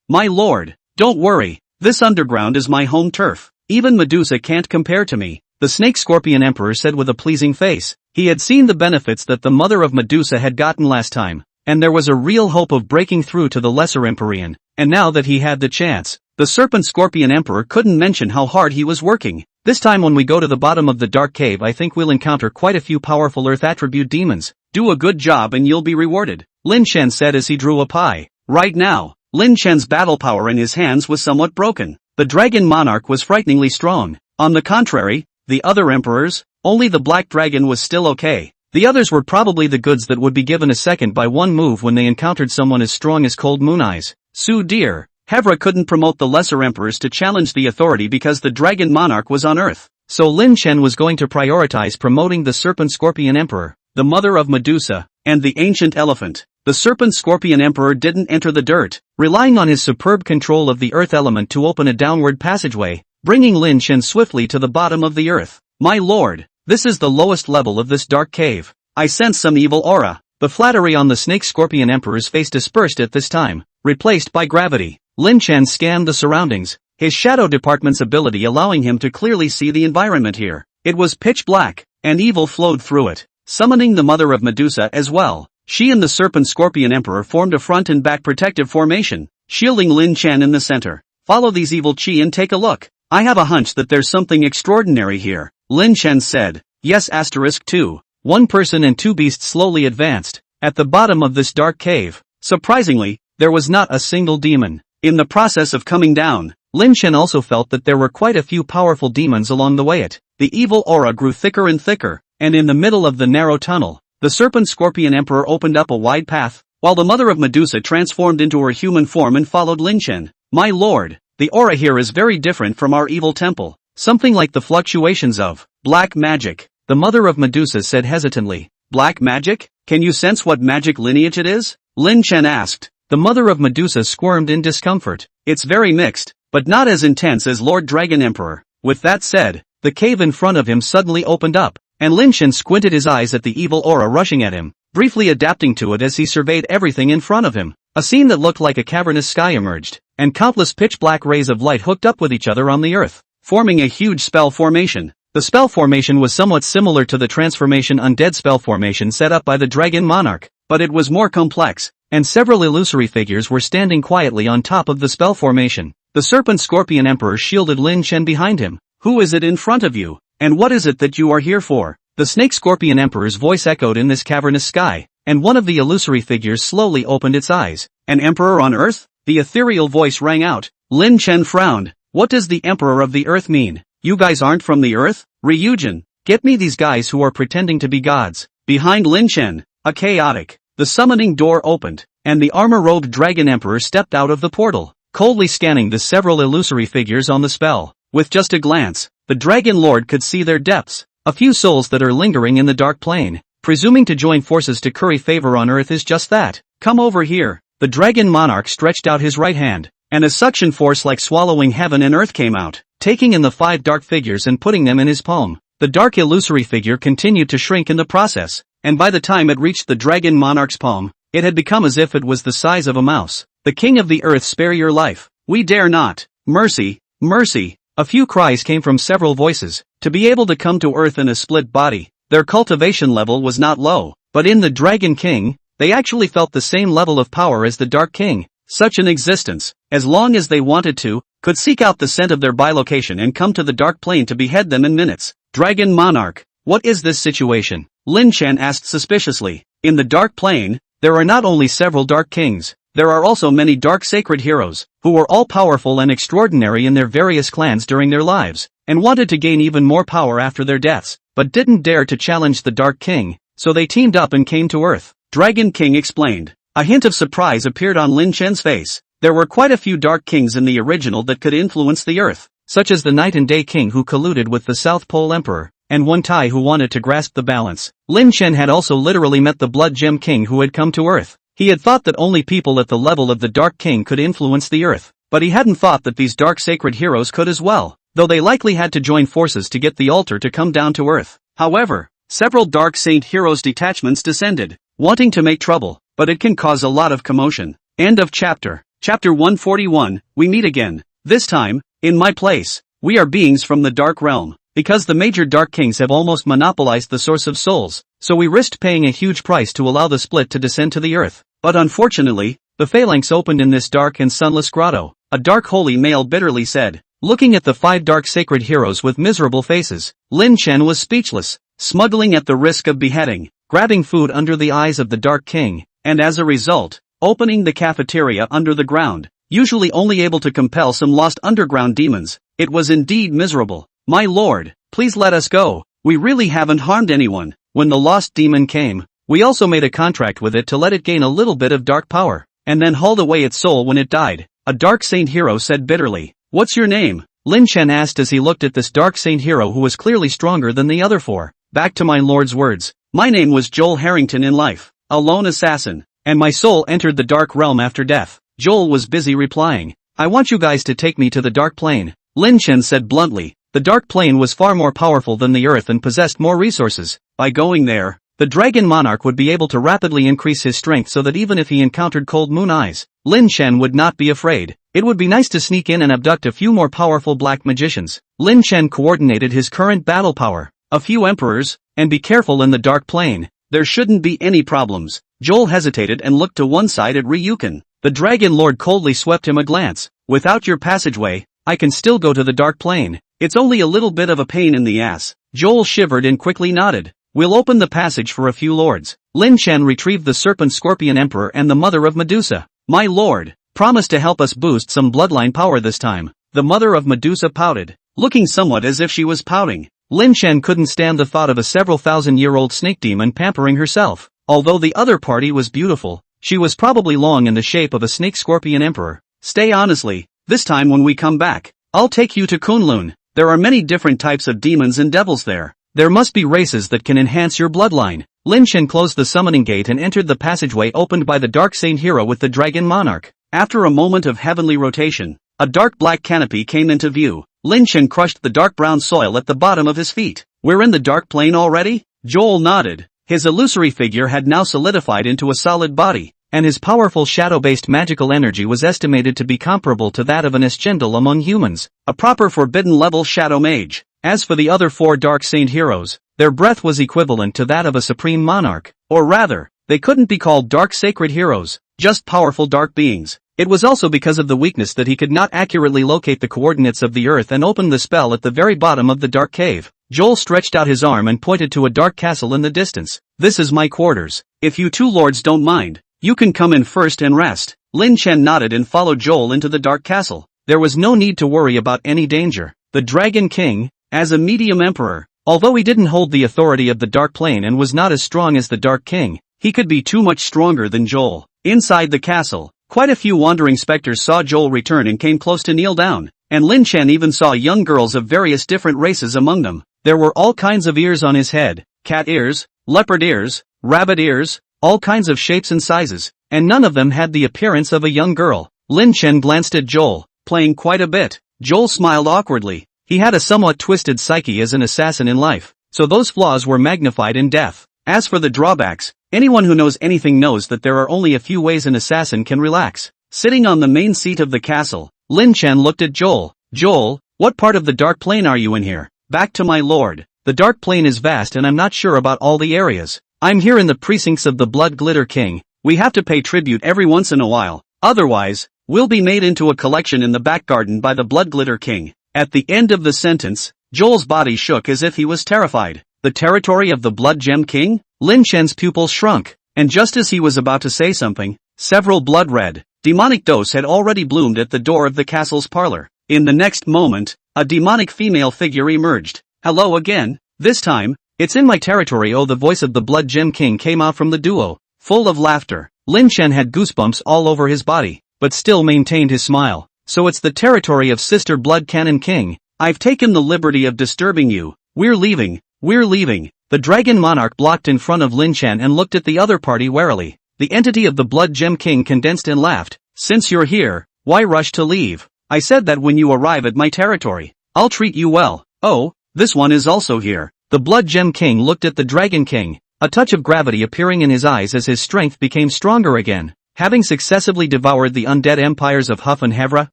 S1: My lord, don't worry, this underground is my home turf. Even Medusa can't compare to me, the Snake Scorpion Emperor said with a pleasing face. He had seen the benefits that the mother of Medusa had gotten last time, and there was a real hope of breaking through to the Lesser Empyrean, and now that he had the chance, the Serpent Scorpion Emperor couldn't mention how hard he was working. This time when we go to the bottom of the Dark Cave I think we'll encounter quite a few powerful Earth attribute demons. Do a good job and you'll be rewarded, Lin Chen said as he drew a pie. Right now, Lin Chen's battle power in his hands was somewhat broken. The Dragon Monarch was frighteningly strong. On the contrary, the other emperors, only the Black Dragon was still okay. The others were probably the goods that would be given a second by one move when they encountered someone as strong as Cold Moon Eyes. Su dear, Hevra couldn't promote the lesser emperors to challenge the authority because the Dragon Monarch was on Earth. So Lin Chen was going to prioritize promoting the Serpent Scorpion Emperor, the mother of Medusa, and the ancient elephant. The Serpent Scorpion Emperor didn't enter the dirt, relying on his superb control of the Earth element to open a downward passageway, bringing Lin Chen swiftly to the bottom of the Earth. My lord, this is the lowest level of this dark cave. I sense some evil aura. The flattery on the Snake Scorpion Emperor's face dispersed at this time, replaced by gravity. Lin Chen scanned the surroundings, his shadow department's ability allowing him to clearly see the environment here. It was pitch black, and evil flowed through it, summoning the mother of Medusa as well. She and the Serpent Scorpion Emperor formed a front and back protective formation, shielding Lin Chen in the center. Follow these evil chi and take a look. I have a hunch that there's something extraordinary here, Lin Chen said. Yes *2. One person and two beasts slowly advanced. At the bottom of this dark cave, surprisingly, there was not a single demon. In the process of coming down, Lin Chen also felt that there were quite a few powerful demons along the way. The evil aura grew thicker and thicker, and in the middle of the narrow tunnel, the Serpent Scorpion Emperor opened up a wide path, while the mother of Medusa transformed into her human form and followed Lin Chen. My lord, the aura here is very different from our evil temple, something like the fluctuations of black magic, the mother of Medusa said hesitantly. Black magic? Can you sense what magic lineage it is? Lin Chen asked. The mother of Medusa squirmed in discomfort. It's very mixed, but not as intense as Lord Dragon Emperor. With that said, the cave in front of him suddenly opened up, and Lin Chen squinted his eyes at the evil aura rushing at him, briefly adapting to it as he surveyed everything in front of him. A scene that looked like a cavernous sky emerged, and countless pitch-black rays of light hooked up with each other on the earth, forming a huge spell formation. The spell formation was somewhat similar to the transformation undead spell formation set up by the Dragon Monarch, but it was more complex, and several illusory figures were standing quietly on top of the spell formation. The Serpent Scorpion Emperor shielded Lin Chen behind him. Who is it in front of you, and what is it that you are here for? The Snake Scorpion Emperor's voice echoed in this cavernous sky, and one of the illusory figures slowly opened its eyes. An emperor on Earth? The ethereal voice rang out. Lin Chen frowned. What does the Emperor of the Earth mean? You guys aren't from the Earth? Ryujin, get me these guys who are pretending to be gods. Behind Lin Chen, the summoning door opened, and the armor-robed Dragon Emperor stepped out of the portal, coldly scanning the several illusory figures on the spell. With just a glance, the Dragon Lord could see their depths. A few souls that are lingering in the dark plane, presuming to join forces to curry favor on Earth is just that. Come over here. The Dragon Monarch stretched out his right hand, and a suction force like swallowing heaven and earth came out, taking in the 5 dark figures and putting them in his palm. The dark illusory figure continued to shrink in the process, and by the time it reached the Dragon Monarch's palm, it had become as if it was the size of a mouse. The King of the Earth, spare your life. We dare not. Mercy, mercy. A few cries came from several voices. To be able to come to Earth in a split body, their cultivation level was not low, but in the Dragon King, they actually felt the same level of power as the Dark King. Such an existence, as long as they wanted to, could seek out the scent of their bilocation and come to the Dark Plane to behead them in minutes. Dragon Monarch, what is this situation? Lin Chen asked suspiciously. In the Dark Plane, there are not only several Dark Kings, there are also many Dark Sacred Heroes, who were all powerful and extraordinary in their various clans during their lives, and wanted to gain even more power after their deaths, but didn't dare to challenge the Dark King, so they teamed up and came to Earth. Dragon King explained. A hint of surprise appeared on Lin Chen's face. There were quite a few Dark Kings in the original that could influence the Earth, such as the Night and Day King who colluded with the South Pole Emperor, and one Tai who wanted to grasp the balance. Lin Chen had also literally met the Blood Gem King who had come to Earth. He had thought that only people at the level of the Dark King could influence the Earth, but he hadn't thought that these Dark Sacred Heroes could as well, though they likely had to join forces to get the altar to come down to Earth. However, several Dark Saint Heroes detachments descended, wanting to make trouble, but it can cause a lot of commotion. End of chapter. Chapter 141, we meet again. This time, in my place, we are beings from the Dark Realm. Because the major Dark Kings have almost monopolized the source of souls, so we risked paying a huge price to allow the split to descend to the Earth. But unfortunately, the phalanx opened in this dark and sunless grotto. A dark holy male bitterly said, looking at the 5 dark sacred heroes with miserable faces. Lin Chen was speechless, smuggling at the risk of beheading, grabbing food under the eyes of the Dark King, and as a result, opening the cafeteria under the ground, usually only able to compel some lost underground demons. It was indeed miserable. My lord, please let us go. We really haven't harmed anyone. When the lost demon came, we also made a contract with it to let it gain a little bit of dark power, and then hauled away its soul when it died. A Dark Saint hero said bitterly. What's your name? Lin Chen asked as he looked at this Dark Saint hero who was clearly stronger than the other 4. Back to my lord's words. My name was Joel Harrington in life, a lone assassin, and my soul entered the Dark Realm after death. Joel was busy replying. I want you guys to take me to the Dark Plane. Lin Chen said bluntly. The Dark Plane was far more powerful than the Earth and possessed more resources. By going there, the Dragon Monarch would be able to rapidly increase his strength so that even if he encountered Cold Moon Eyes, Lin Chen would not be afraid. It would be nice to sneak in and abduct a few more powerful black magicians. Lin Chen coordinated his current battle power, a few emperors, and be careful in the Dark Plane. There shouldn't be any problems. Joel hesitated and looked to one side at Ryukin. The Dragon Lord coldly swept him a glance. Without your passageway, I can still go to the Dark Plane. It's only a little bit of a pain in the ass. Joel shivered and quickly nodded. We'll open the passage for a few lords. Lin Chen retrieved the Serpent Scorpion Emperor and the Mother of Medusa. My lord, promise to help us boost some bloodline power this time. The Mother of Medusa pouted, looking somewhat as if she was pouting. Lin Chen couldn't stand the thought of a several thousand-year-old snake demon pampering herself. Although the other party was beautiful, she was probably long in the shape of a snake scorpion emperor. Stay honestly, this time when we come back, I'll take you to Kunlun. There are many different types of demons and devils there. There must be races that can enhance your bloodline. Lin Chen closed the summoning gate and entered the passageway opened by the Dark Saint hero with the Dragon Monarch. After a moment of heavenly rotation, a dark black canopy came into view. Lin Chen crushed the dark brown soil at the bottom of his feet. We're in the dark plane already? Joel nodded. His illusory figure had now solidified into a solid body, and his powerful shadow-based magical energy was estimated to be comparable to that of an Eschendel among humans, a proper forbidden-level shadow mage. As for the other 4 dark saint heroes, their breath was equivalent to that of a supreme monarch, or rather, they couldn't be called dark sacred heroes, just powerful dark beings. It was also because of the weakness that he could not accurately locate the coordinates of the earth and open the spell at the very bottom of the dark cave. Joel stretched out his arm and pointed to a dark castle in the distance. This is my quarters. If you 2 lords don't mind, you can come in first and rest. Lin Chen nodded and followed Joel into the dark castle. There was no need to worry about any danger. The Dragon King, as a medium emperor, although he didn't hold the authority of the dark plane and was not as strong as the Dark King, he could be too much stronger than Joel. Inside the castle, quite a few wandering specters saw Joel return and came close to kneel down, and Lin Chen even saw young girls of various different races among them. There were all kinds of ears on his head, cat ears, leopard ears, rabbit ears, all kinds of shapes and sizes, and none of them had the appearance of a young girl. Lin Chen glanced at Joel, playing quite a bit. Joel smiled awkwardly. He had a somewhat twisted psyche as an assassin in life, so those flaws were magnified in death. As for the drawbacks, anyone who knows anything knows that there are only a few ways an assassin can relax. Sitting on the main seat of the castle, Lin Chen looked at Joel. Joel, what part of the dark plane are you in here? Back to my lord. The dark plane is vast and I'm not sure about all the areas. I'm here in the precincts of the Blood Glitter King. We have to pay tribute every once in a while. Otherwise, we'll be made into a collection in the back garden by the Blood Glitter King. At the end of the sentence, Joel's body shook as if he was terrified. The territory of the Blood Gem King? Lin Chen's pupils shrunk, and just as he was about to say something, several blood-red, demonic dose had already bloomed at the door of the castle's parlor. In the next moment, a demonic female figure emerged. Hello again. This time, it's in my territory. Oh, the voice of the Blood Gem King came out from the duo, full of laughter. Lin Chen had goosebumps all over his body, but still maintained his smile. So it's the territory of Sister Blood Cannon King. I've taken the liberty of disturbing you. We're leaving. The Dragon Monarch blocked in front of Lin Chen and looked at the other party warily. The entity of the Blood Gem King condensed and laughed. Since you're here, why rush to leave? I said that when you arrive at my territory, I'll treat you well. Oh, this one is also here. The Blood Gem King looked at the Dragon King, a touch of gravity appearing in his eyes as his strength became stronger again. Having successively devoured the undead empires of Huff and Hevra,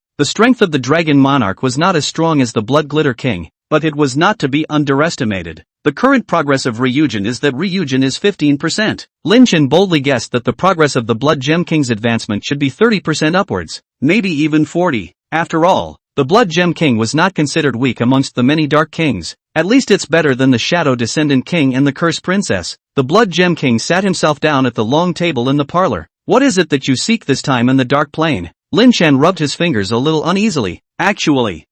S1: the strength of the Dragon Monarch was not as strong as the Blood Glitter King, but it was not to be underestimated. The current progress of Ryujin is that Ryujin is 15%. Lin Chen boldly guessed that the progress of the Blood Gem King's advancement should be 30% upwards, maybe even 40. After all, the Blood Gem King was not considered weak amongst the many Dark Kings. At least it's better than the Shadow Descendant King and the Cursed Princess. The Blood Gem King sat himself down at the long table in the parlor. What is it that you seek this time in the Dark Plane? Lin Chen rubbed his fingers a little uneasily. Actually,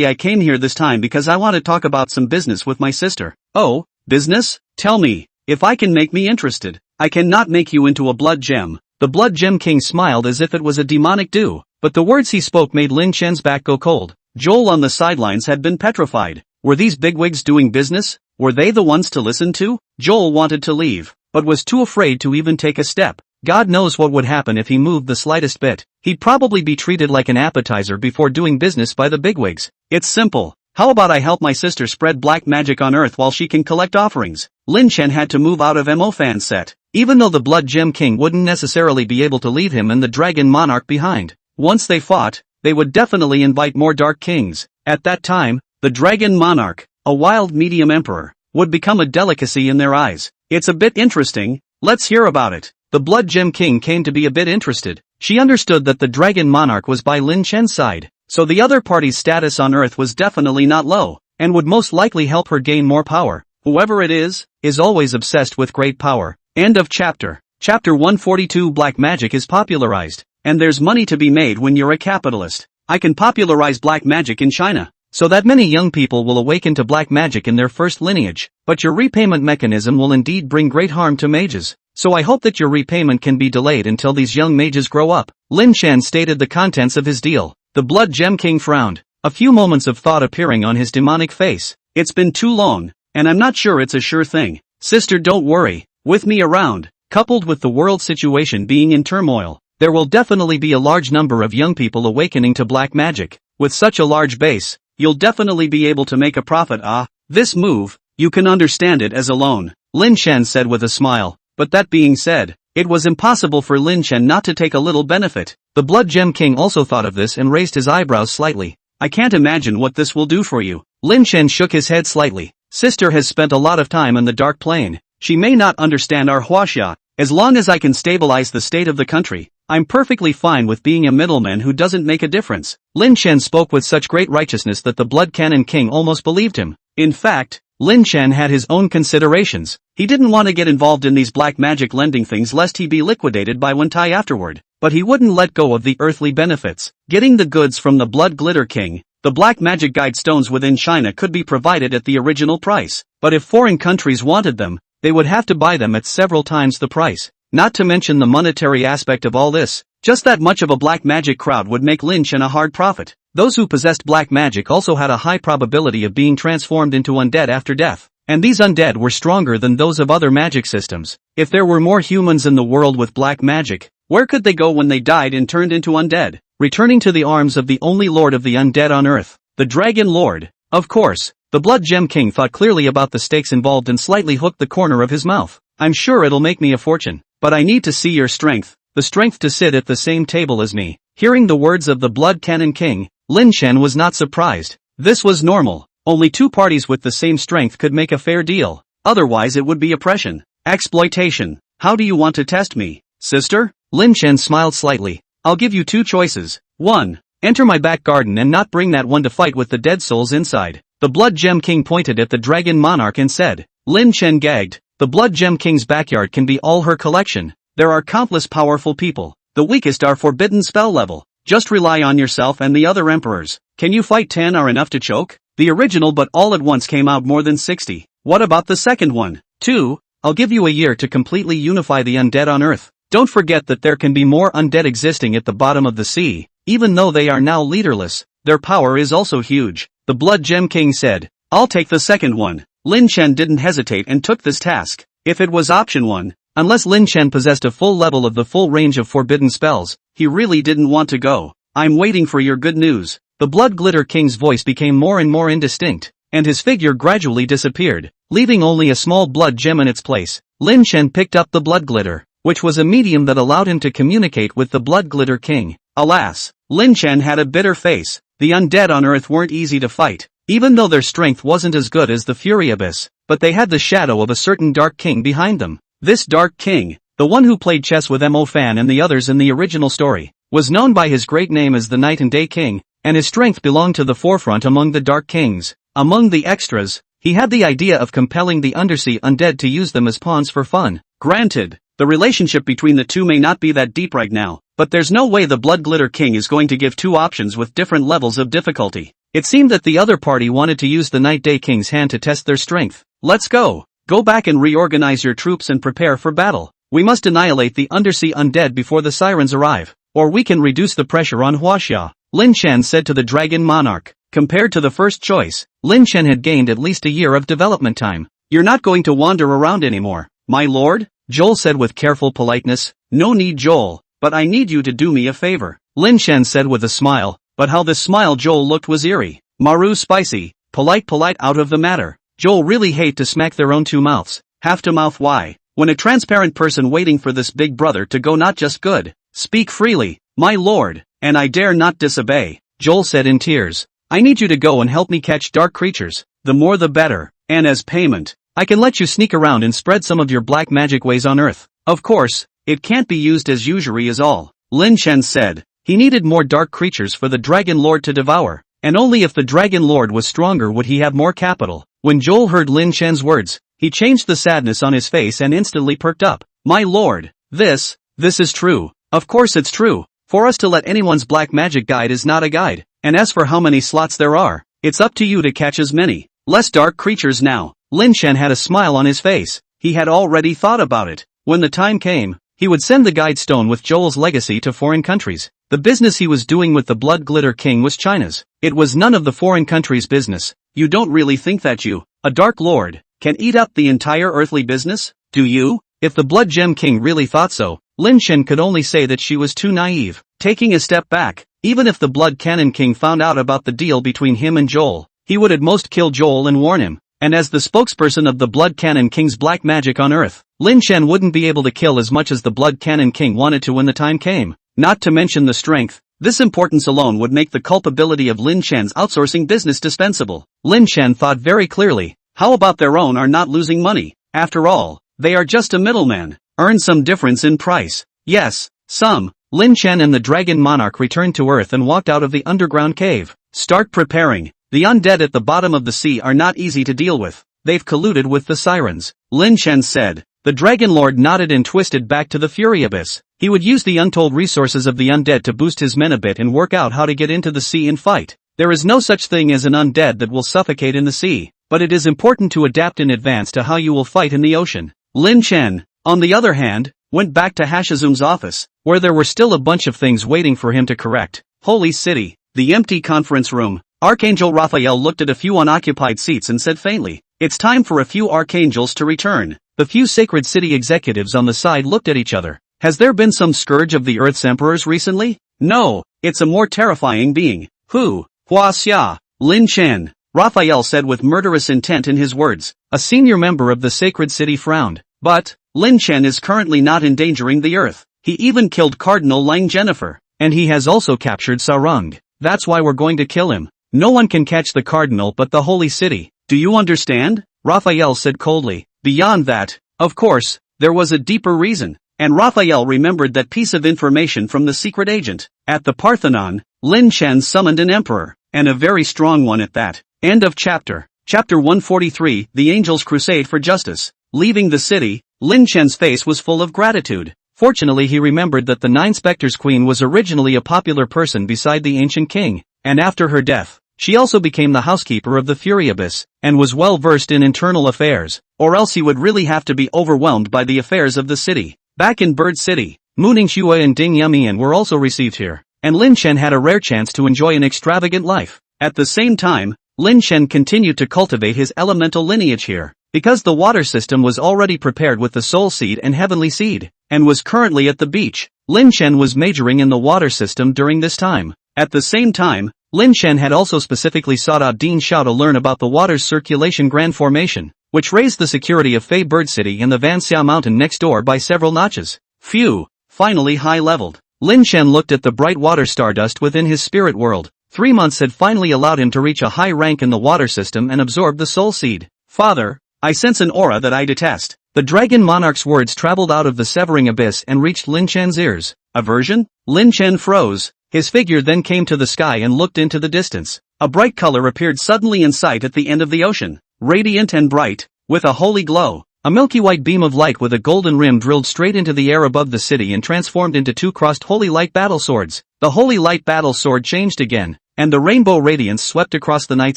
S1: I came here this time because I want to talk about some business with my sister. Oh, business? Tell me, if I can make me interested. I cannot make you into a blood gem. The Blood Gem King smiled as if it was a demonic dew, but the words he spoke made Lin Chen's back go cold. Joel on the sidelines had been petrified. Were these bigwigs doing business? Were they the ones to listen to? Joel wanted to leave, but was too afraid to even take a step. God knows what would happen if he moved the slightest bit. He'd probably be treated like an appetizer before doing business by the bigwigs. It's simple. How about I help my sister spread black magic on Earth while she can collect offerings? Lin Chen had to move out of Mofan's set, even though the Blood Gem King wouldn't necessarily be able to leave him and the Dragon Monarch behind. Once they fought, they would definitely invite more Dark Kings. At that time, the Dragon Monarch, a wild medium emperor, would become a delicacy in their eyes. It's a bit interesting. Let's hear about it. The Blood Gem King came to be a bit interested. She understood that the Dragon Monarch was by Lin Chen's side, so the other party's status on Earth was definitely not low, and would most likely help her gain more power. Whoever it is always obsessed with great power. End of chapter. Chapter 142. Black magic is popularized, and there's money to be made when you're a capitalist. I can popularize black magic in China, so that many young people will awaken to black magic in their first lineage, but your repayment mechanism will indeed bring great harm to mages. So I hope that your repayment can be delayed until these young mages grow up. Lin Chen stated the contents of his deal. The Blood Gem King frowned, a few moments of thought appearing on his demonic face. It's been too long, and I'm not sure it's a sure thing. Sister, don't worry. With me around, coupled with the world situation being in turmoil, there will definitely be a large number of young people awakening to black magic. With such a large base, you'll definitely be able to make a profit. This move, you can understand it as a loan, Lin Chen said with a smile. But that being said, it was impossible for Lin Chen not to take a little benefit. The Blood Gem King also thought of this and raised his eyebrows slightly. I can't imagine what this will do for you. Lin Chen shook his head slightly. Sister has spent a lot of time in the Dark Plane. She may not understand our huaxia. As long as I can stabilize the state of the country, I'm perfectly fine with being a middleman who doesn't make a difference. Lin Chen spoke with such great righteousness that the Blood Cannon King almost believed him. In fact, Lin Chen had his own considerations. He didn't want to get involved in these black magic lending things lest he be liquidated by Wentai afterward. But he wouldn't let go of the earthly benefits. Getting the goods from the Blood Glitter King, the black magic guide stones within China could be provided at the original price. But if foreign countries wanted them, they would have to buy them at several times the price. Not to mention the monetary aspect of all this. Just that much of a black magic crowd would make Lin Chen a hard profit. Those who possessed black magic also had a high probability of being transformed into undead after death. And these undead were stronger than those of other magic systems. If there were more humans in the world with black magic, where could they go when they died and turned into undead? Returning to the arms of the only lord of the undead on earth, the Dragon Lord. Of course, the Blood Gem King thought clearly about the stakes involved and slightly hooked the corner of his mouth. I'm sure it'll make me a fortune, but I need to see your strength, the strength to sit at the same table as me. Hearing the words of the Blood Cannon King, Lin Chen was not surprised. This was normal. Only two parties with the same strength could make a fair deal. Otherwise it would be oppression. Exploitation. How do you want to test me, sister? Lin Chen smiled slightly. I'll give you two choices. 1. Enter my back garden and not bring that one to fight with the dead souls inside. The Blood Gem King pointed at the Dragon Monarch and said. Lin Chen gagged. The Blood Gem King's backyard can be all her collection. There are countless powerful people. The weakest are forbidden spell level. Just rely on yourself and the other emperors. Can you fight 10 are enough to choke? The original but all at once came out more than 60. What about the second one? 2. I'll give you a year to completely unify the undead on Earth. Don't forget that there can be more undead existing at the bottom of the sea. Even though they are now leaderless, their power is also huge. The Blood Gem King said. I'll take the second one. Lin Chen didn't hesitate and took this task. If it was option 1, unless Lin Chen possessed a full level of the full range of forbidden spells, he really didn't want to go. I'm waiting for your good news. The Blood Glitter King's voice became more and more indistinct, and his figure gradually disappeared, leaving only a small blood gem in its place. Lin Chen picked up the blood glitter, which was a medium that allowed him to communicate with the Blood Glitter King. Alas, Lin Chen had a bitter face. The undead on Earth weren't easy to fight, even though their strength wasn't as good as the Fury Abyss, but they had the shadow of a certain Dark King behind them. This Dark King, the one who played chess with Mo Fan and the others in the original story, was known by his great name as the Night and Day King, and his strength belonged to the forefront among the Dark Kings. Among the extras, he had the idea of compelling the undersea undead to use them as pawns for fun. Granted, the relationship between the two may not be that deep right now, but there's no way the Blood Glitter King is going to give two options with different levels of difficulty. It seemed that the other party wanted to use the Night Day King's hand to test their strength. Let's go. Go back and reorganize your troops and prepare for battle. We must annihilate the undersea undead before the sirens arrive, or we can reduce the pressure on Huaxia, Lin Chen said to the Dragon Monarch. Compared to the first choice, Lin Chen had gained at least a year of development time. You're not going to wander around anymore, my lord? Joel said with careful politeness. No need, Joel, but I need you to do me a favor, Lin Chen said with a smile, but how this smile Joel looked was eerie. Maru spicy, polite out of the matter. Joel really hate to smack their own two mouths. Have to mouth why? When a transparent person waiting for this big brother to go not just good. Speak freely, my lord, and I dare not disobey, Joel said in tears. I need you to go and help me catch dark creatures, the more the better, and as payment, I can let you sneak around and spread some of your black magic ways on Earth. Of course, it can't be used as usury is all, Lin Chen said. He needed more dark creatures for the Dragon Lord to devour, and only if the Dragon Lord was stronger would he have more capital. When Joel heard Lin Chen's words, he changed the sadness on his face and instantly perked up. My lord, this is true. Of course it's true. For us to let anyone's black magic guide is not a guide, and as for how many slots there are, it's up to you to catch as many. Less dark creatures now. Lin Chen had a smile on his face. He had already thought about it. When the time came, he would send the guide stone with Joel's legacy to foreign countries. The business he was doing with the Blood Glitter King was China's. It was none of the foreign countries' business. You don't really think that you, a Dark Lord, can eat up the entire earthly business, do you? If the Blood Gem King really thought so, Lin Shen could only say that she was too naive. Taking a step back, even if the Blood Cannon King found out about the deal between him and Joel, he would at most kill Joel and warn him. And as the spokesperson of the Blood Cannon King's black magic on Earth, Lin Shen wouldn't be able to kill as much as the Blood Cannon King wanted to when the time came. Not to mention the strength. This importance alone would make the culpability of Lin Shen's outsourcing business dispensable. Lin Shen thought very clearly, how about their own are not losing money? After all, they are just a middleman. Earn some difference in price. Yes, some. Lin Shen and the Dragon Monarch returned to Earth and walked out of the underground cave. Start preparing. The undead at the bottom of the sea are not easy to deal with. They've colluded with the sirens, Lin Shen said. The Dragon Lord nodded and twisted back to the Fury Abyss. He would use the untold resources of the undead to boost his men a bit and work out how to get into the sea and fight. There is no such thing as an undead that will suffocate in the sea, but it is important to adapt in advance to how you will fight in the ocean. Lin Shen, on the other hand, went back to Hashizum's office, where there were still a bunch of things waiting for him to correct. Holy City, the empty conference room. Archangel Raphael looked at a few unoccupied seats and said faintly, "It's time for a few archangels to return." The few Sacred City executives on the side looked at each other. Has there been some scourge of the Earth's emperors recently? No, it's a more terrifying being. Who? Hua Xia. Lin Shen. Raphael said with murderous intent in his words. A senior member of the Sacred City frowned. But, Lin Shen is currently not endangering the Earth. He even killed Cardinal Lang Jennifer. And he has also captured Sarung. That's why we're going to kill him. No one can catch the Cardinal but the Holy City. Do you understand? Raphael said coldly. Beyond that, of course, there was a deeper reason. And Raphael remembered that piece of information from the secret agent. At the Parthenon, Lin Shen summoned an emperor, and a very strong one at that. End of chapter. Chapter 143, The Angels' Crusade for Justice. Leaving the city, Lin Shen's face was full of gratitude. Fortunately he remembered that the Nine Spectres Queen was originally a popular person beside the ancient king, and after her death, she also became the housekeeper of the Fury Abyss, and was well versed in internal affairs, or else he would really have to be overwhelmed by the affairs of the city. Back in Bird City, Muning Xue and Ding Yumian were also received here, and Lin Shen had a rare chance to enjoy an extravagant life. At the same time, Lin Shen continued to cultivate his elemental lineage here, because the water system was already prepared with the Soul Seed and Heavenly Seed, and was currently at the beach. Lin Shen was majoring in the water system during this time. At the same time, Lin Shen had also specifically sought out Dean Xiao to learn about the water's circulation grand formation, which raised the security of Fei Bird City and the Van Xia Mountain next door by several notches. Phew, finally high-leveled. Lin Shen looked at the bright water stardust within his spirit world. 3 months had finally allowed him to reach a high rank in the water system and absorb the soul seed. Father, I sense an aura that I detest. The Dragon Monarch's words traveled out of the severing abyss and reached Lin Shen's ears. Aversion? Lin Shen froze. His figure then came to the sky and looked into the distance. A bright color appeared suddenly in sight at the end of the ocean. Radiant and bright, with a holy glow. A milky white beam of light with a golden rim drilled straight into the air above the city and transformed into 2 crossed holy light battle swords. The holy light battle sword changed again, and the rainbow radiance swept across the night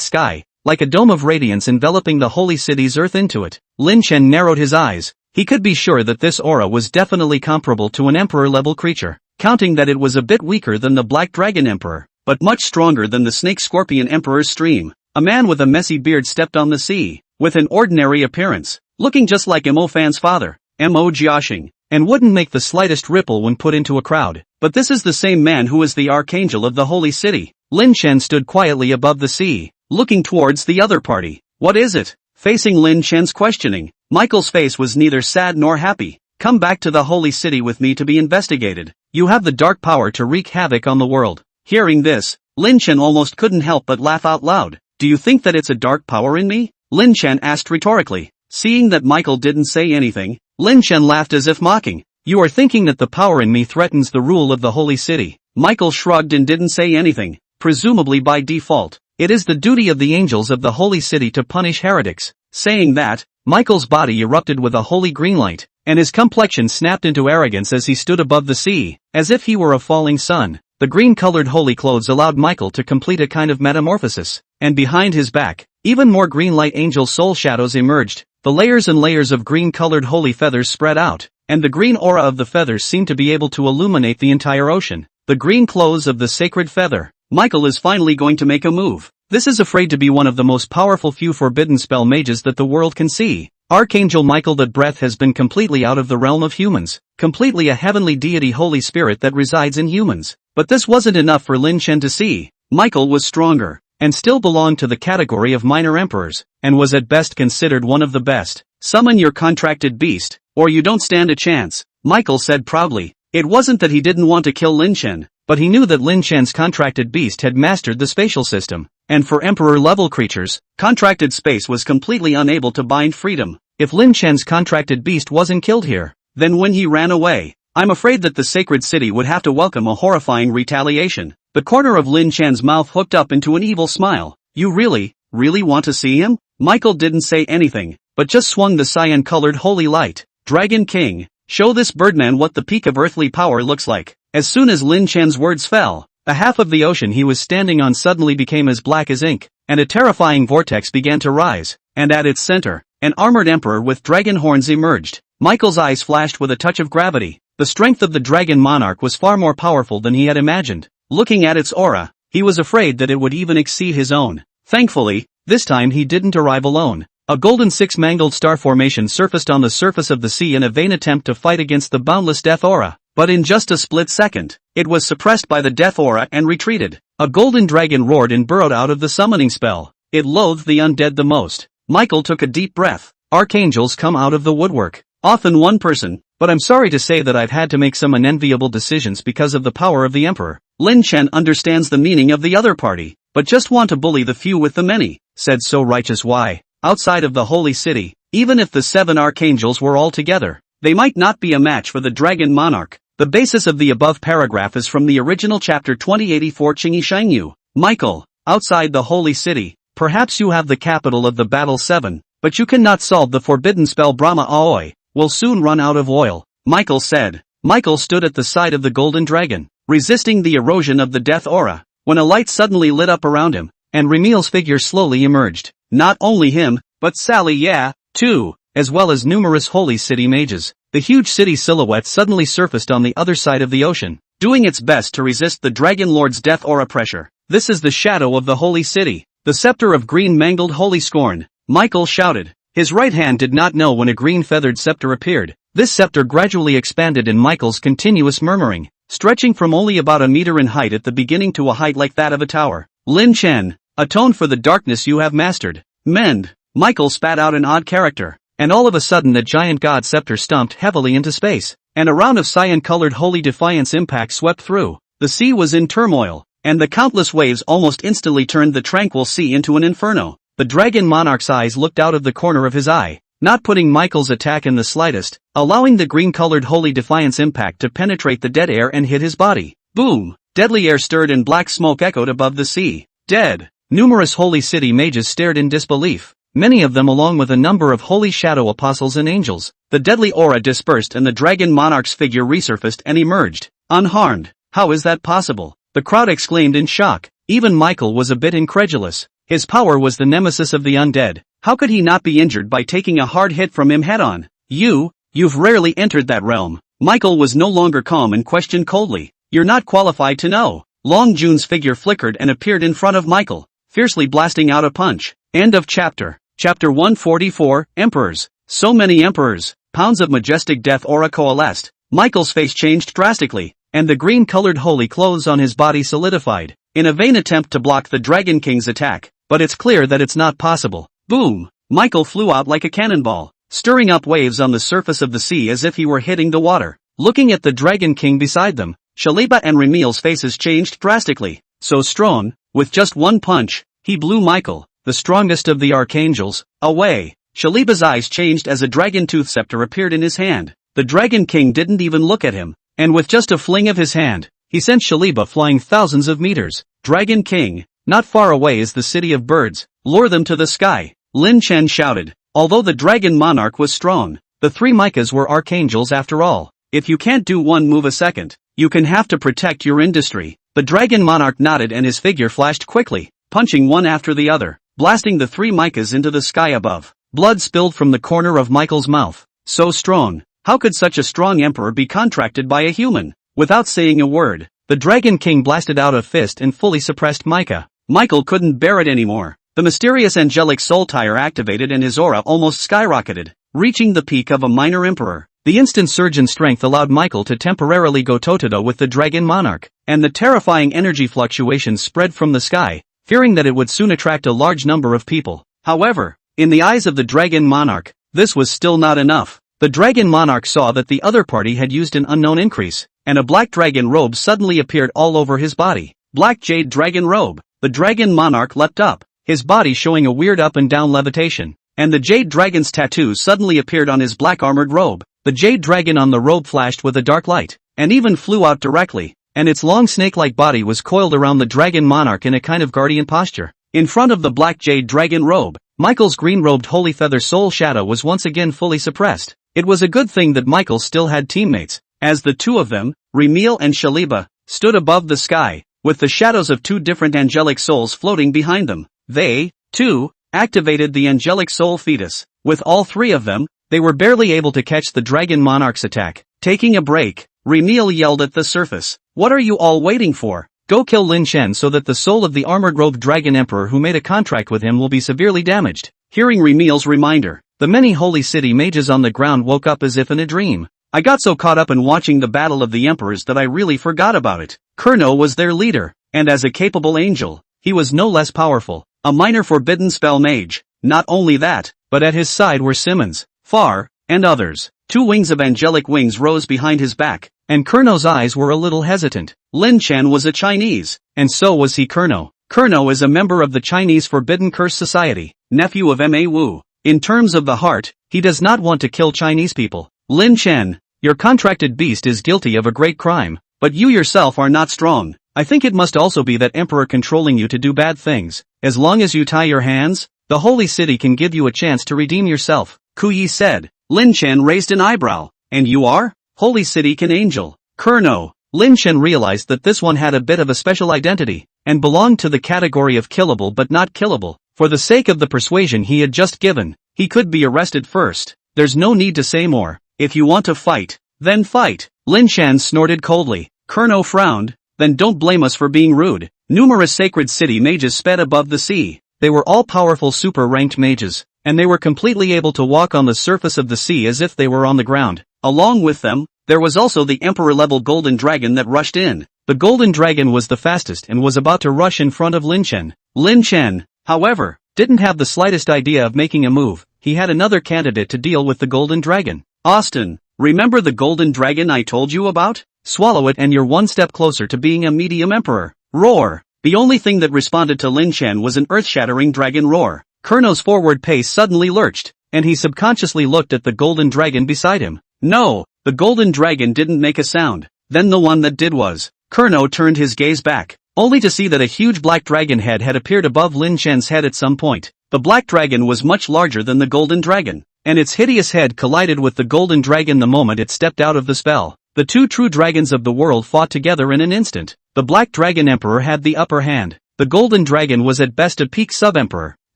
S1: sky, like a dome of radiance enveloping the holy city's earth into it. Lin Shen narrowed his eyes. He could be sure that this aura was definitely comparable to an emperor-level creature, counting that it was a bit weaker than the Black Dragon Emperor, but much stronger than the Snake Scorpion Emperor's stream. A man with a messy beard stepped on the sea, with an ordinary appearance, looking just like Mo Fan's father, Mo Jiaxing, and wouldn't make the slightest ripple when put into a crowd. But this is the same man who is the Archangel of the Holy City. Lin Shen stood quietly above the sea, looking towards the other party. What is it? Facing Lin Shen's questioning, Michael's face was neither sad nor happy. Come back to the Holy City with me to be investigated. You have the dark power to wreak havoc on the world. Hearing this, Lin Shen almost couldn't help but laugh out loud. Do you think that it's a dark power in me? Lin Shen asked rhetorically. Seeing that Michael didn't say anything, Lin Shen laughed as if mocking. You are thinking that the power in me threatens the rule of the Holy City. Michael shrugged and didn't say anything, presumably by default. It is the duty of the angels of the Holy City to punish heretics. Saying that, Michael's body erupted with a holy green light, and his complexion snapped into arrogance as he stood above the sea, as if he were a falling sun. The green-colored holy clothes allowed Michael to complete a kind of metamorphosis, and behind his back, even more green light angel soul shadows emerged. The layers and layers of green-colored holy feathers spread out, and the green aura of the feathers seemed to be able to illuminate the entire ocean. The green clothes of the sacred feather. Michael is finally going to make a move. This is afraid to be one of the most powerful few forbidden spell mages that the world can see. Archangel Michael, that breath has been completely out of the realm of humans, completely a heavenly deity, Holy Spirit that resides in humans. But this wasn't enough for Lin Chen to see. Michael was stronger, and still belonged to the category of minor emperors, and was at best considered one of the best. Summon your contracted beast, or you don't stand a chance, Michael said proudly. It wasn't that he didn't want to kill Lin Chen, but he knew that Lin Chen's contracted beast had mastered the spatial system, and for emperor-level creatures, contracted space was completely unable to bind freedom. If Lin Chen's contracted beast wasn't killed here, then when he ran away, I'm afraid that the sacred city would have to welcome a horrifying retaliation. The corner of Lin Chen's mouth hooked up into an evil smile. You really want to see him? Michael didn't say anything, but just swung the cyan-colored holy light. Dragon King, show this birdman what the peak of earthly power looks like. As soon as Lin Chen's words fell, a half of the ocean he was standing on suddenly became as black as ink, and a terrifying vortex began to rise, and at its center, an armored emperor with dragon horns emerged. Michael's eyes flashed with a touch of gravity. The strength of the dragon monarch was far more powerful than he had imagined. Looking at its aura, he was afraid that it would even exceed his own. Thankfully, this time he didn't arrive alone. A golden six-mangled star formation surfaced on the surface of the sea in a vain attempt to fight against the boundless death aura. But in just a split second, it was suppressed by the death aura and retreated. A golden dragon roared and burrowed out of the summoning spell. It loathed the undead the most. Michael took a deep breath. Archangels come out of the woodwork. Often one person, but I'm sorry to say that I've had to make some unenviable decisions because of the power of the Emperor. Lin Chen understands the meaning of the other party, but just want to bully the few with the many, said So Righteous Why. Outside of the holy city, even if the 7 archangels were all together, they might not be a match for the dragon monarch. The basis of the above paragraph is from the original chapter 2084 Qingyi Shangyu. Michael, outside the holy city, perhaps you have the capital of the battle 7, but you cannot solve the forbidden spell. Brahma Aoi will soon run out of oil, Michael said. Michael stood at the side of the golden dragon, resisting the erosion of the death aura, when a light suddenly lit up around him, and Remil's figure slowly emerged. Not only him, but Sally too, as well as numerous holy city mages. The huge city silhouette suddenly surfaced on the other side of the ocean, doing its best to resist the Dragon Lord's death aura pressure. This is the shadow of the holy city, the scepter of green mangled holy scorn, Michael shouted. His right hand did not know when a green feathered scepter appeared. This scepter gradually expanded in Michael's continuous murmuring, stretching from only about a meter in height at the beginning to a height like that of a tower. Lin Chen, atone for the darkness you have mastered. Mend. Michael spat out an odd character, and all of a sudden the giant god scepter stomped heavily into space, and a round of cyan-colored holy defiance impact swept through. The sea was in turmoil, and the countless waves almost instantly turned the tranquil sea into an inferno. The dragon monarch's eyes looked out of the corner of his eye, not putting Michael's attack in the slightest, allowing the green-colored holy defiance impact to penetrate the dead air and hit his body. Boom! Deadly air stirred and black smoke echoed above the sea. Dead! Numerous holy city mages stared in disbelief, many of them along with a number of holy shadow apostles and angels. The deadly aura dispersed and the dragon monarch's figure resurfaced and emerged, unharmed. How is that possible? The crowd exclaimed in shock. Even Michael was a bit incredulous. His power was the nemesis of the undead. How could he not be injured by taking a hard hit from him head-on? You've rarely entered that realm. Michael was no longer calm and questioned coldly. You're not qualified to know. Long Jun's figure flickered and appeared in front of Michael, fiercely blasting out a punch. End of chapter. Chapter 144, Emperors. So many emperors. Pounds of majestic death aura coalesced. Michael's face changed drastically, and the green-colored holy clothes on his body solidified, in a vain attempt to block the Dragon King's attack. But it's clear that it's not possible. Boom! Michael flew out like a cannonball, stirring up waves on the surface of the sea as if he were hitting the water. Looking at the Dragon King beside them, Shaliba and Remil's faces changed drastically. So strong, with just one punch, he blew Michael, the strongest of the archangels, away. Shaliba's eyes changed as a dragon tooth scepter appeared in his hand. The Dragon King didn't even look at him, and with just a fling of his hand, he sent Shaliba flying thousands of meters. Dragon King, not far away is the city of birds. Lure them to the sky, Lin Chen shouted. Although the dragon monarch was strong, the 3 Micas were archangels after all. If you can't do one move a second, you can have to protect your industry. The dragon monarch nodded and his figure flashed quickly, punching one after the other, blasting the 3 Micas into the sky above. Blood spilled from the corner of Michael's mouth. So strong. How could such a strong emperor be contracted by a human? Without saying a word, the Dragon King blasted out a fist and fully suppressed Micah. Michael couldn't bear it anymore. The mysterious angelic soul tire activated and his aura almost skyrocketed. reaching the peak of a minor emperor. The instant surge in strength allowed Michael to temporarily go toe-to-toe with the Dragon Monarch, and the terrifying energy fluctuations spread from the sky, fearing that it would soon attract a large number of people. However, in the eyes of the Dragon Monarch, this was still not enough. The Dragon Monarch saw that the other party had used an unknown increase, and a black dragon robe suddenly appeared all over his body. Black Jade Dragon Robe. The Dragon Monarch leapt up, his body showing a weird up and down levitation, and the Jade Dragon's tattoo suddenly appeared on his black armored robe. The Jade Dragon on the robe flashed with a dark light, and even flew out directly, and its long snake-like body was coiled around the Dragon Monarch in a kind of guardian posture. In front of the Black Jade Dragon Robe, Michael's green-robed Holy Feather Soul Shadow was once again fully suppressed. It was a good thing that Michael still had teammates, as the two of them, Remil and Shaliba, stood above the sky, with the shadows of two different angelic souls floating behind them. They, too, activated the angelic soul fetus. With all three of them, they were barely able to catch the Dragon Monarch's attack. Taking a break, Remil yelled at the surface, "What are you all waiting for? Go kill Lin Chen so that the soul of the armored-robed Dragon Emperor who made a contract with him will be severely damaged." Hearing Remil's reminder, the many holy city mages on the ground woke up as if in a dream. "I got so caught up in watching the Battle of the Emperors that I really forgot about it." Kurno was their leader, and as a capable angel, he was no less powerful. A minor forbidden spell mage. Not only that, but at his side were Simmons, Far, and others. Two wings of angelic wings rose behind his back, and Kurno's eyes were a little hesitant. Lin Chen was a Chinese, and so was he Kurno. Kurno is a member of the Chinese Forbidden Curse Society, nephew of Ma Wu. In terms of the heart, he does not want to kill Chinese people. "Lin Chen, your contracted beast is guilty of a great crime, but you yourself are not strong. I think it must also be that emperor controlling you to do bad things. As long as you tie your hands, the holy city can give you a chance to redeem yourself," Kuyi said. Lin Chen raised an eyebrow. "And you are? Holy city can angel." Kurno. Lin Chen realized that this one had a bit of a special identity, and belonged to the category of killable but not killable. For the sake of the persuasion he had just given, he could be arrested first. There's no need to say more. If you want to fight, then fight. Lin Chen snorted coldly. Kurno frowned. "Then don't blame us for being rude." Numerous sacred city mages sped above the sea. They were all powerful super-ranked mages, and they were completely able to walk on the surface of the sea as if they were on the ground. Along with them, there was also the Emperor-level Golden Dragon that rushed in. The Golden Dragon was the fastest and was about to rush in front of Lin Chen. Lin Chen, however, didn't have the slightest idea of making a move. He had another candidate to deal with the Golden Dragon. "Austin, remember the Golden Dragon I told you about? Swallow it and you're one step closer to being a medium emperor." Roar. The only thing that responded to Lin Chen was an earth-shattering dragon roar. Kurno's forward pace suddenly lurched, and he subconsciously looked at the Golden Dragon beside him. No, the Golden Dragon didn't make a sound. Then the one that did was. Kurno turned his gaze back, only to see that a huge black dragon head had appeared above Lin Chen's head at some point. The black dragon was much larger than the Golden Dragon, and its hideous head collided with the Golden Dragon the moment it stepped out of the spell. The two true dragons of the world fought together in an instant. The Black Dragon Emperor had the upper hand. The Golden Dragon was at best a peak sub-emperor.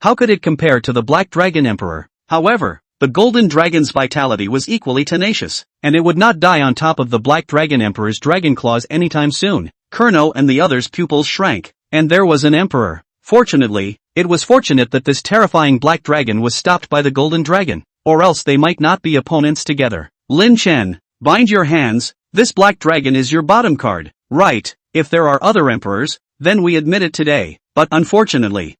S1: How could it compare to the Black Dragon Emperor? However, the Golden Dragon's vitality was equally tenacious, and it would not die on top of the Black Dragon Emperor's dragon claws anytime soon. Kurno and the others' pupils shrank, and there was an emperor. Fortunately, it was fortunate that this terrifying Black Dragon was stopped by the Golden Dragon, or else they might not be opponents together. Lin Chen, bind your hands. This Black Dragon is your bottom card. Right, if there are other emperors, then we admit it today, but unfortunately,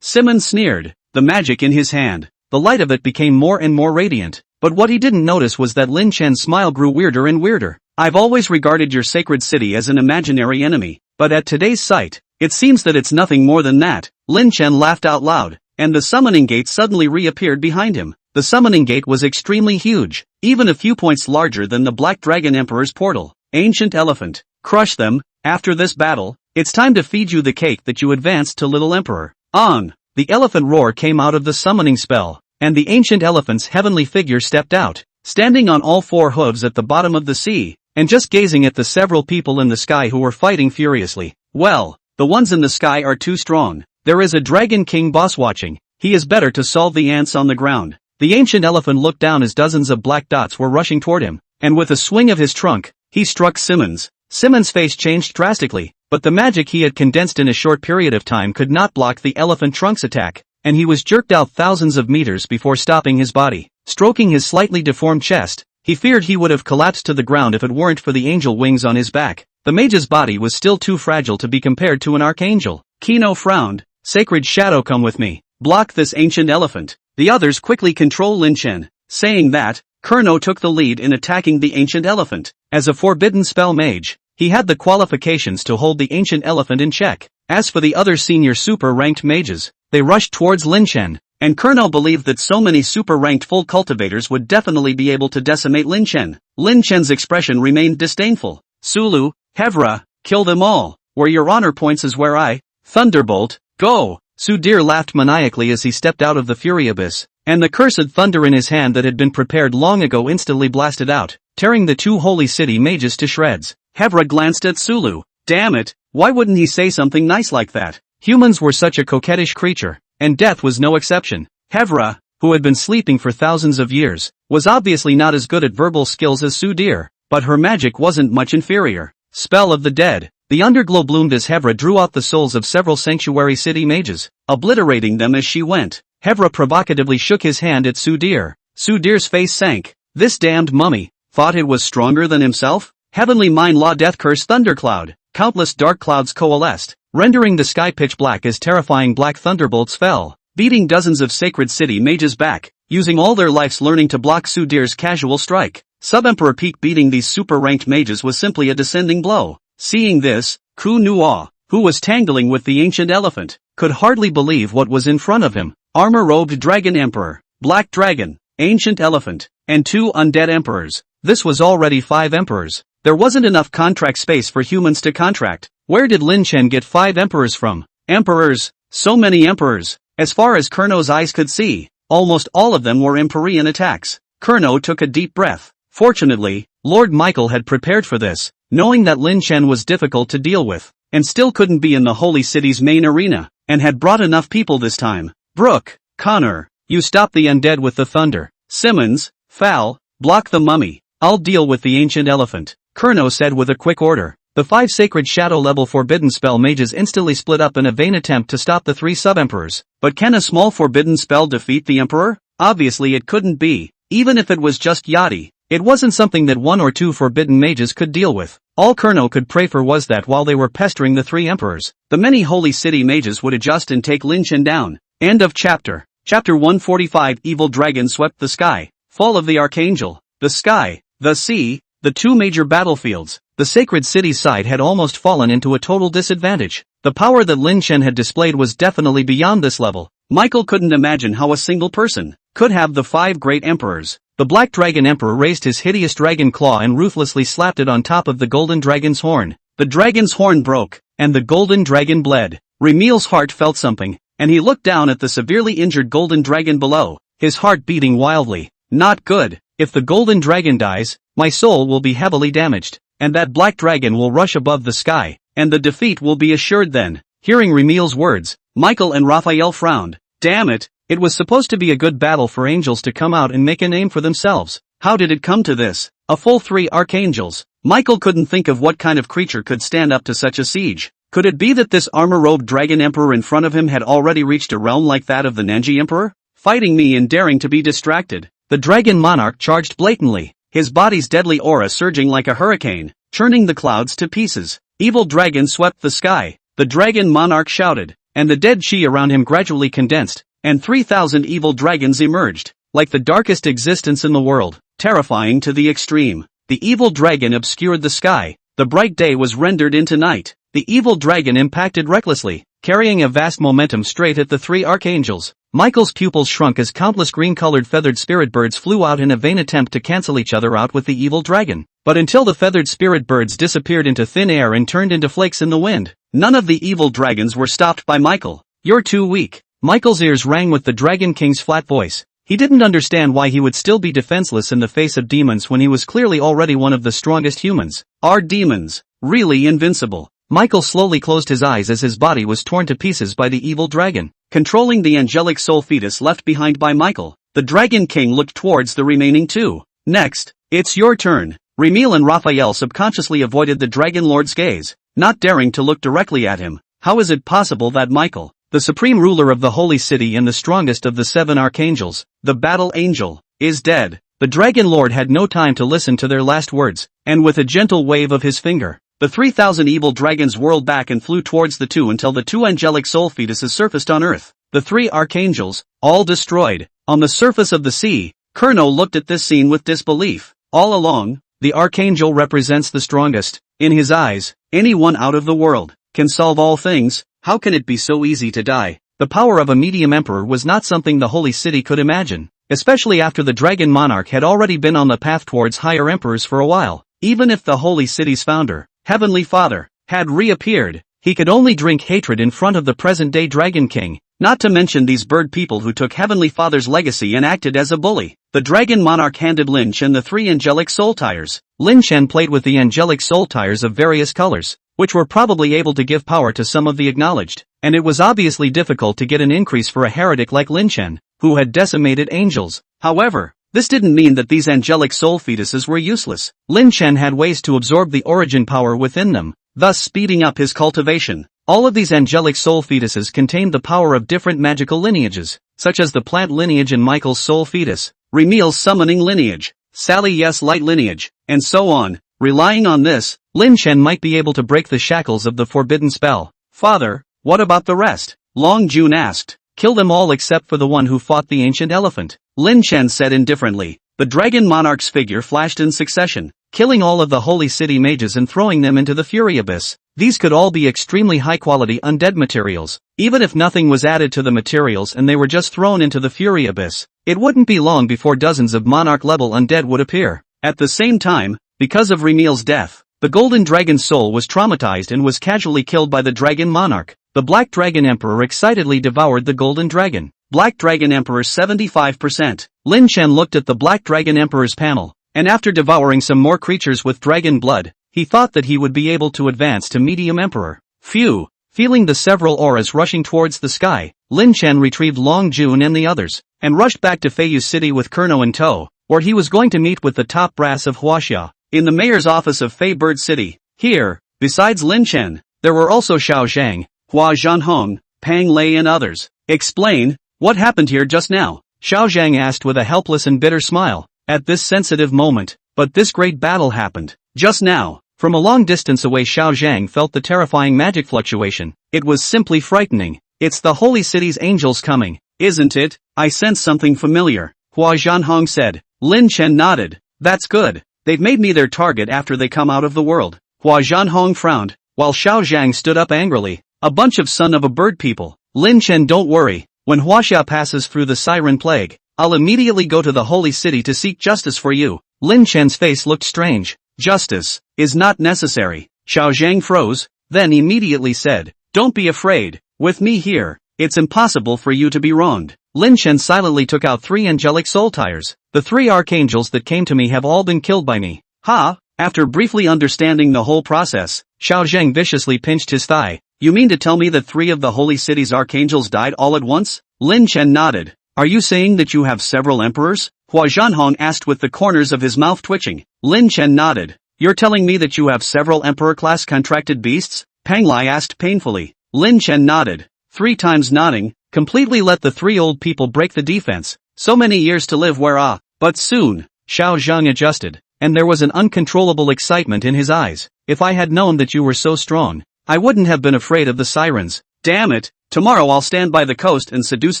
S1: Simon sneered, the magic in his hand. The light of it became more and more radiant, but what he didn't notice was that Lin Chen's smile grew weirder and weirder. "I've always regarded your sacred city as an imaginary enemy, but at today's sight, it seems that it's nothing more than that." Lin Chen laughed out loud, and the summoning gate suddenly reappeared behind him. The summoning gate was extremely huge, even a few points larger than the Black Dragon Emperor's portal. "Ancient Elephant, crush them. After this battle, it's time to feed you the cake that you advanced to Little Emperor." On! The elephant roar came out of the summoning spell, and the ancient elephant's heavenly figure stepped out, standing on all four hooves at the bottom of the sea, and just gazing at the several people in the sky who were fighting furiously. "Well, the ones in the sky are too strong. There is a Dragon King boss watching. He is better to solve the ants on the ground." The ancient elephant looked down as dozens of black dots were rushing toward him, and with a swing of his trunk, he struck Simmons. Simmons' face changed drastically, but the magic he had condensed in a short period of time could not block the elephant trunk's attack, and he was jerked out thousands of meters before stopping his body. stroking his slightly deformed chest. He feared he would have collapsed to the ground if it weren't for the angel wings on his back. The mage's body was still too fragile to be compared to an archangel. Kino frowned. Sacred Shadow, come with me. Block this ancient elephant. The others quickly control Lin Chen. Saying that, Kurno took the lead in attacking the ancient elephant. As a forbidden spell mage, he had the qualifications to hold the ancient elephant in check. As for the other senior super-ranked mages, they rushed towards Lin Chen, and Kurno believed that so many super-ranked full cultivators would definitely be able to decimate Lin Chen. Lin Chen's expression remained disdainful. Sulu, Hevra, kill them all. Where your honor points is where I... Thunderbolt, go! Sudhir laughed maniacally as he stepped out of the Fury Abyss, and the cursed thunder in his hand that had been prepared long ago instantly blasted out, tearing the two holy city mages to shreds. Hevra glanced at Sulu. Damn it, why wouldn't he say something nice like that? Humans were such a coquettish creature, and death was no exception. Hevra, who had been sleeping for thousands of years, was obviously not as good at verbal skills as Sudhir, but her magic wasn't much inferior. Spell of the Dead. The underglow bloomed as Hevra drew out the souls of several sanctuary city mages, obliterating them as she went. Hevra provocatively shook his hand at Sudhir. Sudhir's face sank. This damned mummy thought it was stronger than himself? Heavenly Mind Law Death Curse Thundercloud. Countless dark clouds coalesced, rendering the sky pitch black as terrifying black thunderbolts fell, beating dozens of sacred city mages back, using all their life's learning to block Sudhir's casual strike. Sub-Emperor Peak beating these super-ranked mages was simply a descending blow. Seeing this, Ku Nuo, who was tangling with the ancient elephant, could hardly believe what was in front of him. Armor-robed Dragon Emperor, Black Dragon, Ancient Elephant, and 2 undead emperors. This was already 5 emperors. There wasn't enough contract space for humans to contract. Where did Lin Chen get 5 emperors from? Emperors, so many emperors. As far as Kurno's eyes could see, almost all of them were Empyrean attacks. Kurno took a deep breath. Fortunately, Lord Michael had prepared for this, knowing that Lin Chen was difficult to deal with, and still couldn't be in the Holy City's main arena, and had brought enough people this time. Brooke, Connor, you stop the undead with the thunder. Simmons, Fal, block the mummy. I'll deal with the ancient elephant, Kurno said with a quick order. The 5 sacred shadow-level forbidden spell mages instantly split up in a vain attempt to stop the 3 sub-emperors. But can a small forbidden spell defeat the emperor? Obviously it couldn't be, even if it was just Yachty. It wasn't something that 1 or 2 forbidden mages could deal with. All Kurno could pray for was that while they were pestering the 3 emperors, the many holy city mages would adjust and take Lin Chen down. End of chapter. Chapter 145. Evil Dragon Swept the Sky. Fall of the Archangel. The sky, the sea, the 2 major battlefields. The sacred city's side had almost fallen into a total disadvantage. The power that Lin Chen had displayed was definitely beyond this level. Michael couldn't imagine how a single person could have the 5 great emperors. The Black Dragon Emperor raised his hideous dragon claw and ruthlessly slapped it on top of the golden dragon's horn. The dragon's horn broke, and the golden dragon bled. Remil's heart felt something, and he looked down at the severely injured golden dragon below, his heart beating wildly. Not good. If the golden dragon dies, my soul will be heavily damaged, and that black dragon will rush above the sky, and the defeat will be assured then. Hearing Remil's words, Michael and Raphael frowned. Damn it. It was supposed to be a good battle for angels to come out and make a name for themselves. How did it come to this? A full 3 archangels. Michael couldn't think of what kind of creature could stand up to such a siege. Could it be that this armor-robed dragon emperor in front of him had already reached a realm like that of the Nanji emperor? Fighting me and daring to be distracted. The dragon monarch charged blatantly, his body's deadly aura surging like a hurricane, churning the clouds to pieces. Evil dragon swept the sky. The dragon monarch shouted, and the dead chi around him gradually condensed, and 3,000 evil dragons emerged, like the darkest existence in the world, terrifying to the extreme. The evil dragon obscured the sky. The bright day was rendered into night. The evil dragon impacted recklessly, carrying a vast momentum straight at the 3 archangels. Michael's pupils shrunk as countless green-colored feathered spirit birds flew out in a vain attempt to cancel each other out with the evil dragon. But until the feathered spirit birds disappeared into thin air and turned into flakes in the wind, none of the evil dragons were stopped by Michael. You're too weak. Michael's ears rang with the Dragon King's flat voice. He didn't understand why he would still be defenseless in the face of demons when he was clearly already one of the strongest humans. Are demons really invincible? Michael slowly closed his eyes as his body was torn to pieces by the evil dragon. Controlling the angelic soul fetus left behind by Michael, the Dragon King looked towards the remaining 2. Next, it's your turn. Remil and Raphael subconsciously avoided the Dragon Lord's gaze, not daring to look directly at him. How is it possible that Michael, the supreme ruler of the Holy City and the strongest of the 7 archangels, the battle angel, is dead. The Dragon Lord had no time to listen to their last words, and with a gentle wave of his finger, the 3,000 evil dragons whirled back and flew towards the two until the two angelic soul fetuses surfaced on Earth. The three archangels, all destroyed. On the surface of the sea, Kurno looked at this scene with disbelief. All along, the archangel represents the strongest. In his eyes, anyone out of the world can solve all things. How can it be so easy to die? The power of a medium emperor was not something the Holy City could imagine, especially after the Dragon Monarch had already been on the path towards higher emperors for a while. Even if the Holy City's founder, Heavenly Father, had reappeared, he could only drink hatred in front of the present-day Dragon King, not to mention these bird people who took Heavenly Father's legacy and acted as a bully. The Dragon Monarch handed Lin Chen the three angelic soul tires. Lin Chen played with the angelic soul tires of various colors, which were probably able to give power to some of the acknowledged, and it was obviously difficult to get an increase for a heretic like Lin Chen, who had decimated angels. However, this didn't mean that these angelic soul fetuses were useless. Lin Chen had ways to absorb the origin power within them, thus speeding up his cultivation. All of these angelic soul fetuses contained the power of different magical lineages, such as the plant lineage and Michael's soul fetus, Remil's summoning lineage, Sally Yes light lineage, and so on. Relying on this, Lin Chen might be able to break the shackles of the forbidden spell. Father, what about the rest? Long Jun asked. Kill them all except for the one who fought the ancient elephant, Lin Chen said indifferently. The Dragon Monarch's figure flashed in succession, killing all of the Holy City mages and throwing them into the Fury Abyss. These could all be extremely high-quality undead materials. Even if nothing was added to the materials and they were just thrown into the Fury Abyss, it wouldn't be long before dozens of Monarch-level undead would appear. At the same time, because of Remil's death, the Golden Dragon's soul was traumatized and was casually killed by the Dragon Monarch. The Black Dragon Emperor excitedly devoured the Golden Dragon. Black Dragon Emperor 75%. Lin Chen looked at the Black Dragon Emperor's panel, and after devouring some more creatures with dragon blood, he thought that he would be able to advance to Medium Emperor. Phew! Feeling the several auras rushing towards the sky, Lin Chen retrieved Long Jun and the others, and rushed back to Feiyu City with Kurno in tow, where he was going to meet with the top brass of Huaxia, in the mayor's office of Fei Bird City. Here, besides Lin Chen, there were also Xiao Zhang, Hua Zhanhong, Pang Lei and others. Explain, what happened here just now? Xiao Zhang asked with a helpless and bitter smile. At this sensitive moment, but this great battle happened. Just now. From a long distance away Xiao Zhang felt the terrifying magic fluctuation. It was simply frightening. It's the Holy City's angels coming, isn't it? I sense something familiar, Hua Zhanhong said. Lin Chen nodded. That's good. They've made me their target after they come out of the world. Hua Zhanhong frowned, while Xiao Zhang stood up angrily. A bunch of son of a bird people. Lin Chen, don't worry. When Huaxia passes through the Siren Plague, I'll immediately go to the Holy City to seek justice for you. Lin Chen's face looked strange. Justice is not necessary. Xiao Zhang froze, then immediately said, don't be afraid. With me here, it's impossible for you to be wronged. Lin Chen silently took out 3 angelic soul tires. The 3 archangels that came to me have all been killed by me. Ha! After briefly understanding the whole process, Xiao Zhang viciously pinched his thigh. You mean to tell me that 3 of the Holy City's archangels died all at once? Lin Chen nodded. Are you saying that you have several emperors? Hua Zhanhong asked with the corners of his mouth twitching. Lin Chen nodded. You're telling me that you have several emperor-class contracted beasts? Pang Lai asked painfully. Lin Chen nodded. 3 times nodding, completely let the 3 old people break the defense. So many years to live where but soon. Xiao Zhang adjusted, and there was an uncontrollable excitement in his eyes. If I had known that you were so strong, I wouldn't have been afraid of the sirens. Damn it, tomorrow I'll stand by the coast and seduce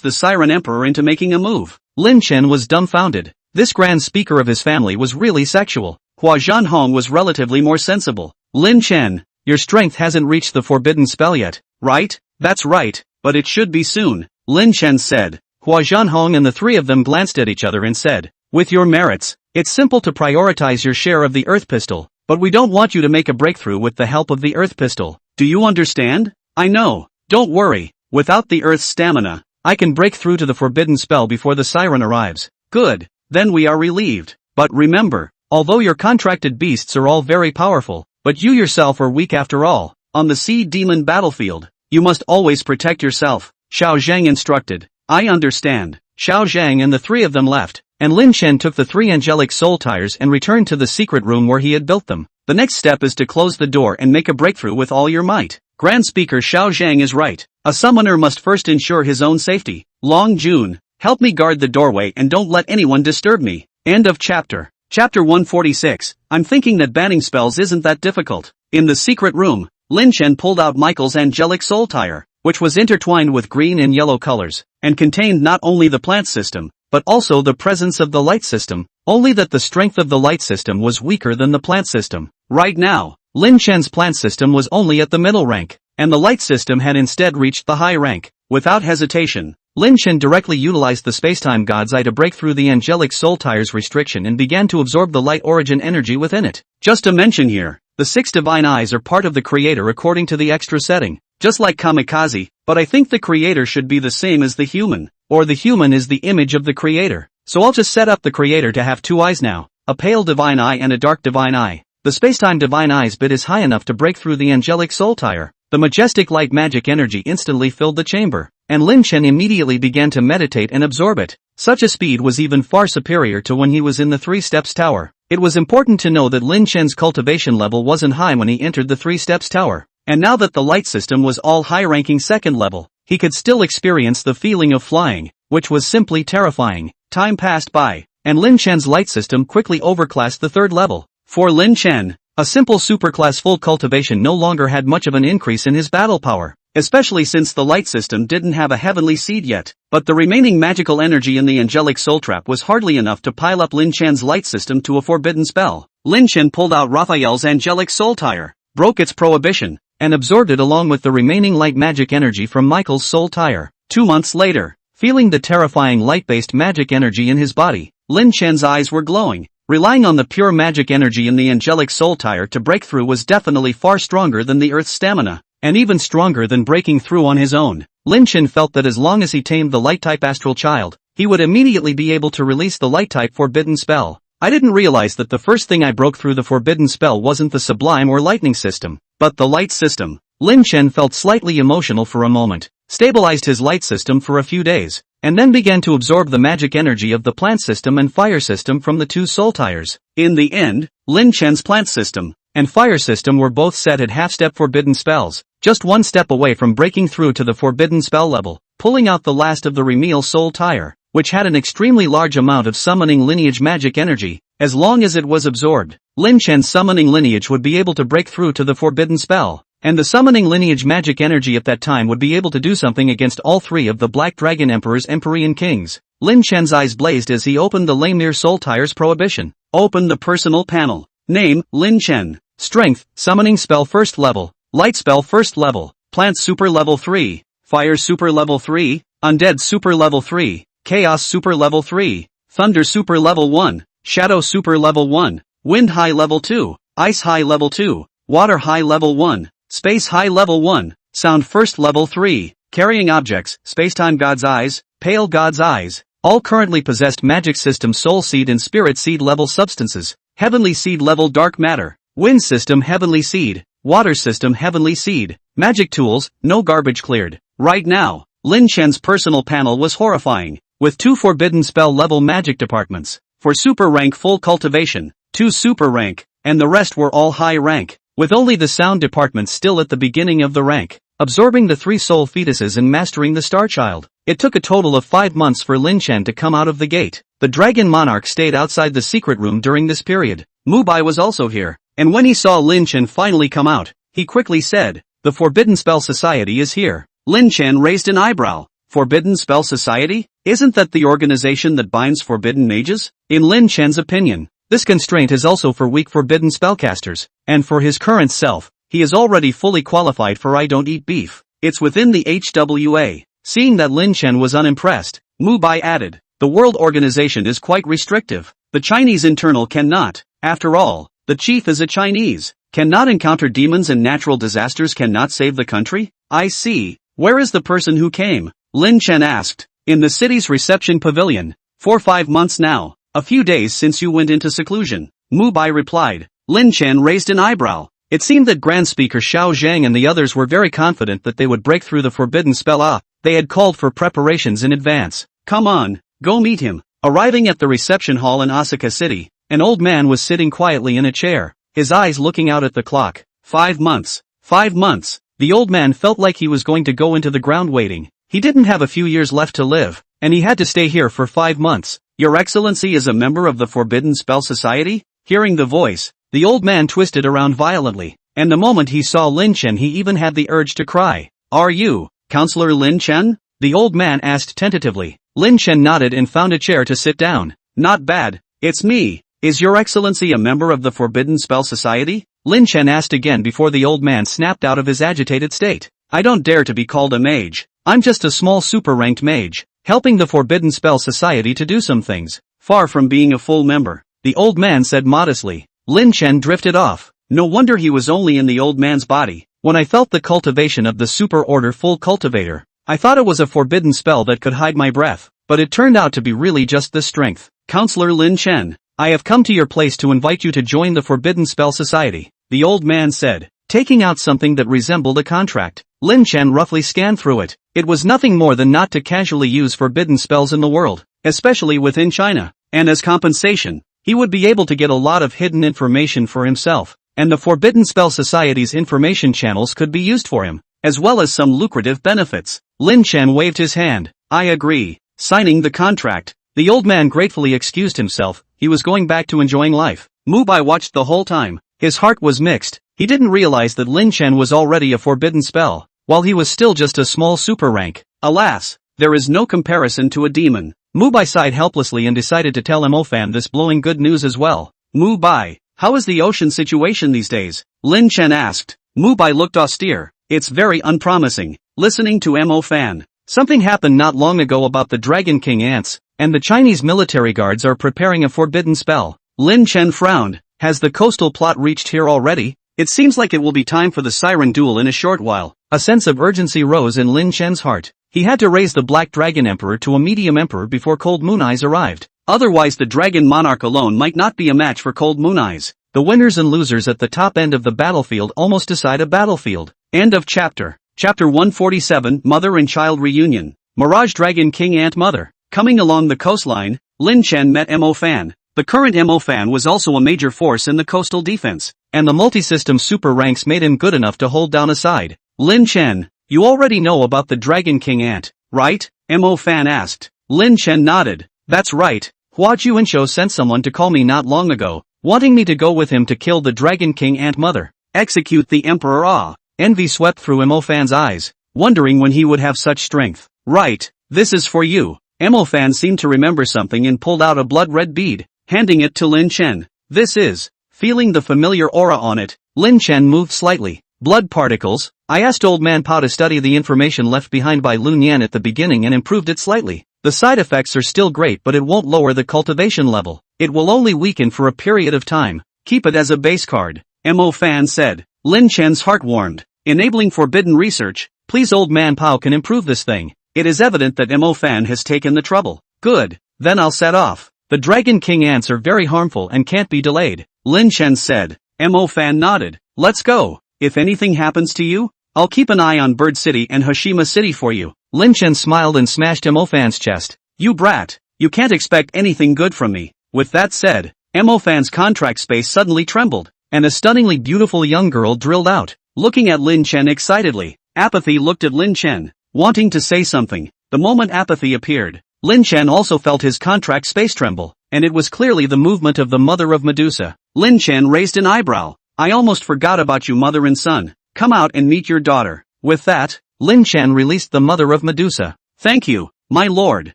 S1: the Siren Emperor into making a move. Lin Chen was dumbfounded. This grand speaker of his family was really sexual. Hua Zhanhong was relatively more sensible. Lin Chen, your strength hasn't reached the forbidden spell yet, right? That's right, but it should be soon, Lin Chen said. Hua Zhanhong and the 3 of them glanced at each other and said, with your merits, it's simple to prioritize your share of the Earth Pistol, but we don't want you to make a breakthrough with the help of the Earth Pistol. Do you understand? I know. Don't worry, without the Earth's stamina, I can break through to the forbidden spell before the siren arrives. Good, then we are relieved. But remember, although your contracted beasts are all very powerful, but you yourself are weak after all. On the sea demon battlefield, you must always protect yourself, Xiao Zhang instructed. I understand. Xiao Zhang and the 3 of them left, and Lin Chen took the 3 angelic soul tires and returned to the secret room where he had built them. The next step is to close the door and make a breakthrough with all your might. Grand Speaker Xiao Zhang is right. A summoner must first ensure his own safety. Long Jun, Help me guard the doorway and don't let anyone disturb me. End of chapter. Chapter 146. I'm thinking that banning spells isn't that difficult. In the secret room, Lin Chen pulled out Michael's angelic soul tire, which was intertwined with green and yellow colors, and contained not only the plant system, but also the presence of the light system, only that the strength of the light system was weaker than the plant system. Right now, Lin Chen's plant system was only at the middle rank, and the light system had instead reached the high rank. Without hesitation, Lin Chen directly utilized the spacetime God's Eye to break through the angelic soul tire's restriction and began to absorb the light origin energy within it. Just to mention here, the 6 divine eyes are part of the creator according to the extra setting, just like kamikaze, but I think the creator should be the same as the human, or the human is the image of the creator. So I'll just set up the creator to have 2 eyes now, a pale divine eye and a dark divine eye. The spacetime divine eye's bit is high enough to break through the angelic soul tire. The majestic light magic energy instantly filled the chamber, and Lin Chen immediately began to meditate and absorb it. Such a speed was even far superior to when he was in the 3 steps tower. It was important to know that Lin Chen's cultivation level wasn't high when he entered the 3 steps tower, and now that the light system was all high-ranking 2nd level, he could still experience the feeling of flying, which was simply terrifying. Time passed by, and Lin Chen's light system quickly overclassed the 3rd level. For Lin Chen, a simple superclass full cultivation no longer had much of an increase in his battle power, especially since the light system didn't have a heavenly seed yet, but the remaining magical energy in the angelic soul trap was hardly enough to pile up Lin Chen's light system to a forbidden spell. Lin Chen pulled out Raphael's angelic soul tire, broke its prohibition, and absorbed it along with the remaining light magic energy from Michael's soul tire. 2 months later, feeling the terrifying light-based magic energy in his body, Lin Chen's eyes were glowing. Relying on the pure magic energy in the angelic soul tire to break through was definitely far stronger than the Earth's stamina, and even stronger than breaking through on his own. Lin Chen felt that as long as he tamed the light-type astral child, he would immediately be able to release the light-type forbidden spell. I didn't realize that the first thing I broke through the forbidden spell wasn't the sublime or lightning system, but the light system. Lin Chen felt slightly emotional for a moment, stabilized his light system for a few days, and then began to absorb the magic energy of the plant system and fire system from the 2 soul tires. In the end, Lin Chen's plant system and fire system were both set at half-step forbidden spells, just 1 step away from breaking through to the forbidden spell level, pulling out the last of the Remil soul tire, which had an extremely large amount of summoning lineage magic energy. As long as it was absorbed, Lin Chen's summoning lineage would be able to break through to the forbidden spell, and the summoning lineage magic energy at that time would be able to do something against all 3 of the Black Dragon Emperor's Empyrean Kings. Lin Chen's eyes blazed as he opened the Lemire soul tire's prohibition. Open the personal panel. Name, Lin Chen. Strength, summoning spell 1st level, light spell 1st level, plant super level 3, fire super level 3, undead super level 3, chaos super level 3, thunder super level 1, shadow super level 1, wind high level 2, ice high level 2, water high level 1, space high level 1, sound 1st level 3, carrying objects, spacetime God's eyes, pale God's eyes, all currently possessed magic system soul seed and spirit seed level substances, heavenly seed level dark matter, wind system heavenly seed, water system heavenly seed, magic tools, no garbage cleared. Right now, Lin Chen's personal panel was horrifying, with 2 forbidden spell level magic departments, for super rank full cultivation, 2 super rank, and the rest were all high rank, with only the sound department still at the beginning of the rank, absorbing the 3 soul fetuses and mastering the star child. It took a total of 5 months for Lin Chen to come out of the gate. The dragon monarch stayed outside the secret room during this period. Mu Bai was also here, and when he saw Lin Chen finally come out, he quickly said, "The Forbidden Spell Society is here." Lin Chen raised an eyebrow. Forbidden Spell Society? Isn't that the organization that binds forbidden mages? In Lin Chen's opinion, this constraint is also for weak forbidden spellcasters, and for his current self, he is already fully qualified for I don't eat beef. It's within the HWA. Seeing that Lin Chen was unimpressed, Mu Bai added, "The world organization is quite restrictive. The Chinese internal cannot. After all, the chief is a Chinese. Cannot encounter demons and natural disasters, cannot save the country? I see. Where is the person who came?" Lin Chen asked. "In the city's reception pavilion. For 5 months now. A few days since you went into seclusion." Mu Bai replied. Lin Chen raised an eyebrow. It seemed that Grand Speaker Xiao Zhang and the others were very confident that they would break through the forbidden spell. They had called for preparations in advance. "Come on, go meet him." Arriving at the reception hall in Osaka City, an old man was sitting quietly in a chair, his eyes looking out at the clock. 5 months. 5 months. The old man felt like he was going to go into the ground waiting. He didn't have a few years left to live. and he had to stay here for 5 months. Your Excellency is a member of the Forbidden Spell Society? Hearing the voice, the old man twisted around violently, and the moment he saw Lin Chen he even had the urge to cry. Are you, Counselor Lin Chen? The old man asked tentatively. Lin Chen nodded and found a chair to sit down. Not bad, it's me. Is Your Excellency a member of the Forbidden Spell Society? Lin Chen asked again before the old man snapped out of his agitated state. I don't dare to be called a mage. I'm just a small super-ranked mage, helping the Forbidden Spell Society to do some things, far from being a full member, the old man said modestly. Lin Chen drifted off. No wonder he was only in the old man's body. When I felt the cultivation of the super order full cultivator, I thought it was a forbidden spell that could hide my breath, but it turned out to be really just the strength. Counselor Lin Chen, I have come to your place to invite you to join the Forbidden Spell Society, the old man said, taking out something that resembled a contract. Lin Chen roughly scanned through it. It was nothing more than not to casually use forbidden spells in the world, especially within China, and as compensation, he would be able to get a lot of hidden information for himself, and the Forbidden Spell Society's information channels could be used for him, as well as some lucrative benefits. Lin Chen waved his hand. I agree. Signing the contract, the old man gratefully excused himself. He was going back to enjoying life. Mu Bai watched the whole time. His heart was mixed. He didn't realize that Lin Chen was already a forbidden spell, while he was still just a small super rank. Alas, there is no comparison to a demon. Mu Bai sighed helplessly and decided to tell Mo Fan this blowing good news as well. Mu Bai, how is the ocean situation these days? Lin Chen asked. Mu Bai looked austere. It's very unpromising. Listening to Mo Fan, something happened not long ago about the Dragon King ants, and the Chinese military guards are preparing a forbidden spell. Lin Chen frowned. Has the coastal plot reached here already? It seems like it will be time for the siren duel in a short while. A sense of urgency rose in Lin Chen's heart. He had to raise the Black Dragon Emperor to a medium emperor before Cold Moon Eyes arrived. Otherwise the Dragon Monarch alone might not be a match for Cold Moon Eyes. The winners and losers at the top end of the battlefield almost decide a battlefield. End of chapter. Chapter 147, Mother and Child Reunion. Mirage Dragon King Ant Mother. Coming along the coastline, Lin Chen met Mo Fan. The current Mo Fan was also a major force in the coastal defense, and the multi-system super ranks made him good enough to hold down a side. Lin Chen, you already know about the Dragon King Ant, right? Mo Fan asked. Lin Chen nodded. That's right. Hua Junsho sent someone to call me not long ago, wanting me to go with him to kill the Dragon King Ant Mother. Execute the Emperor. Envy swept through Mo Fan's eyes, wondering when he would have such strength. Right, this is for you. Mo Fan seemed to remember something and pulled out a blood-red bead, handing it to Lin Chen. This is. Feeling the familiar aura on it, Lin Chen moved slightly. Blood particles. I asked Old Man Pao to study the information left behind by Lun Yan at the beginning and improved it slightly. The side effects are still great, but it won't lower the cultivation level. It will only weaken for a period of time. Keep it as a base card. Mo Fan said. Lin Chen's heart warmed. Enabling forbidden research. Please Old Man Pao can improve this thing. It is evident that Mo Fan has taken the trouble. Good. Then I'll set off. The Dragon King ants are very harmful and can't be delayed. Lin Chen said. Mo Fan nodded. Let's go. If anything happens to you, I'll keep an eye on Bird City and Hashima City for you. Lin Chen smiled and smashed Mo Fan's chest. You brat. You can't expect anything good from me. With that said, Mo Fan's contract space suddenly trembled, and a stunningly beautiful young girl drilled out, looking at Lin Chen excitedly. Apathy looked at Lin Chen, wanting to say something. The moment Apathy appeared, Lin Chen also felt his contract space tremble, and it was clearly the movement of the Mother of Medusa. Lin Chen raised an eyebrow. I almost forgot about you, mother and son. Come out and meet your daughter. With that, Lin Chen released the Mother of Medusa. Thank you, my lord.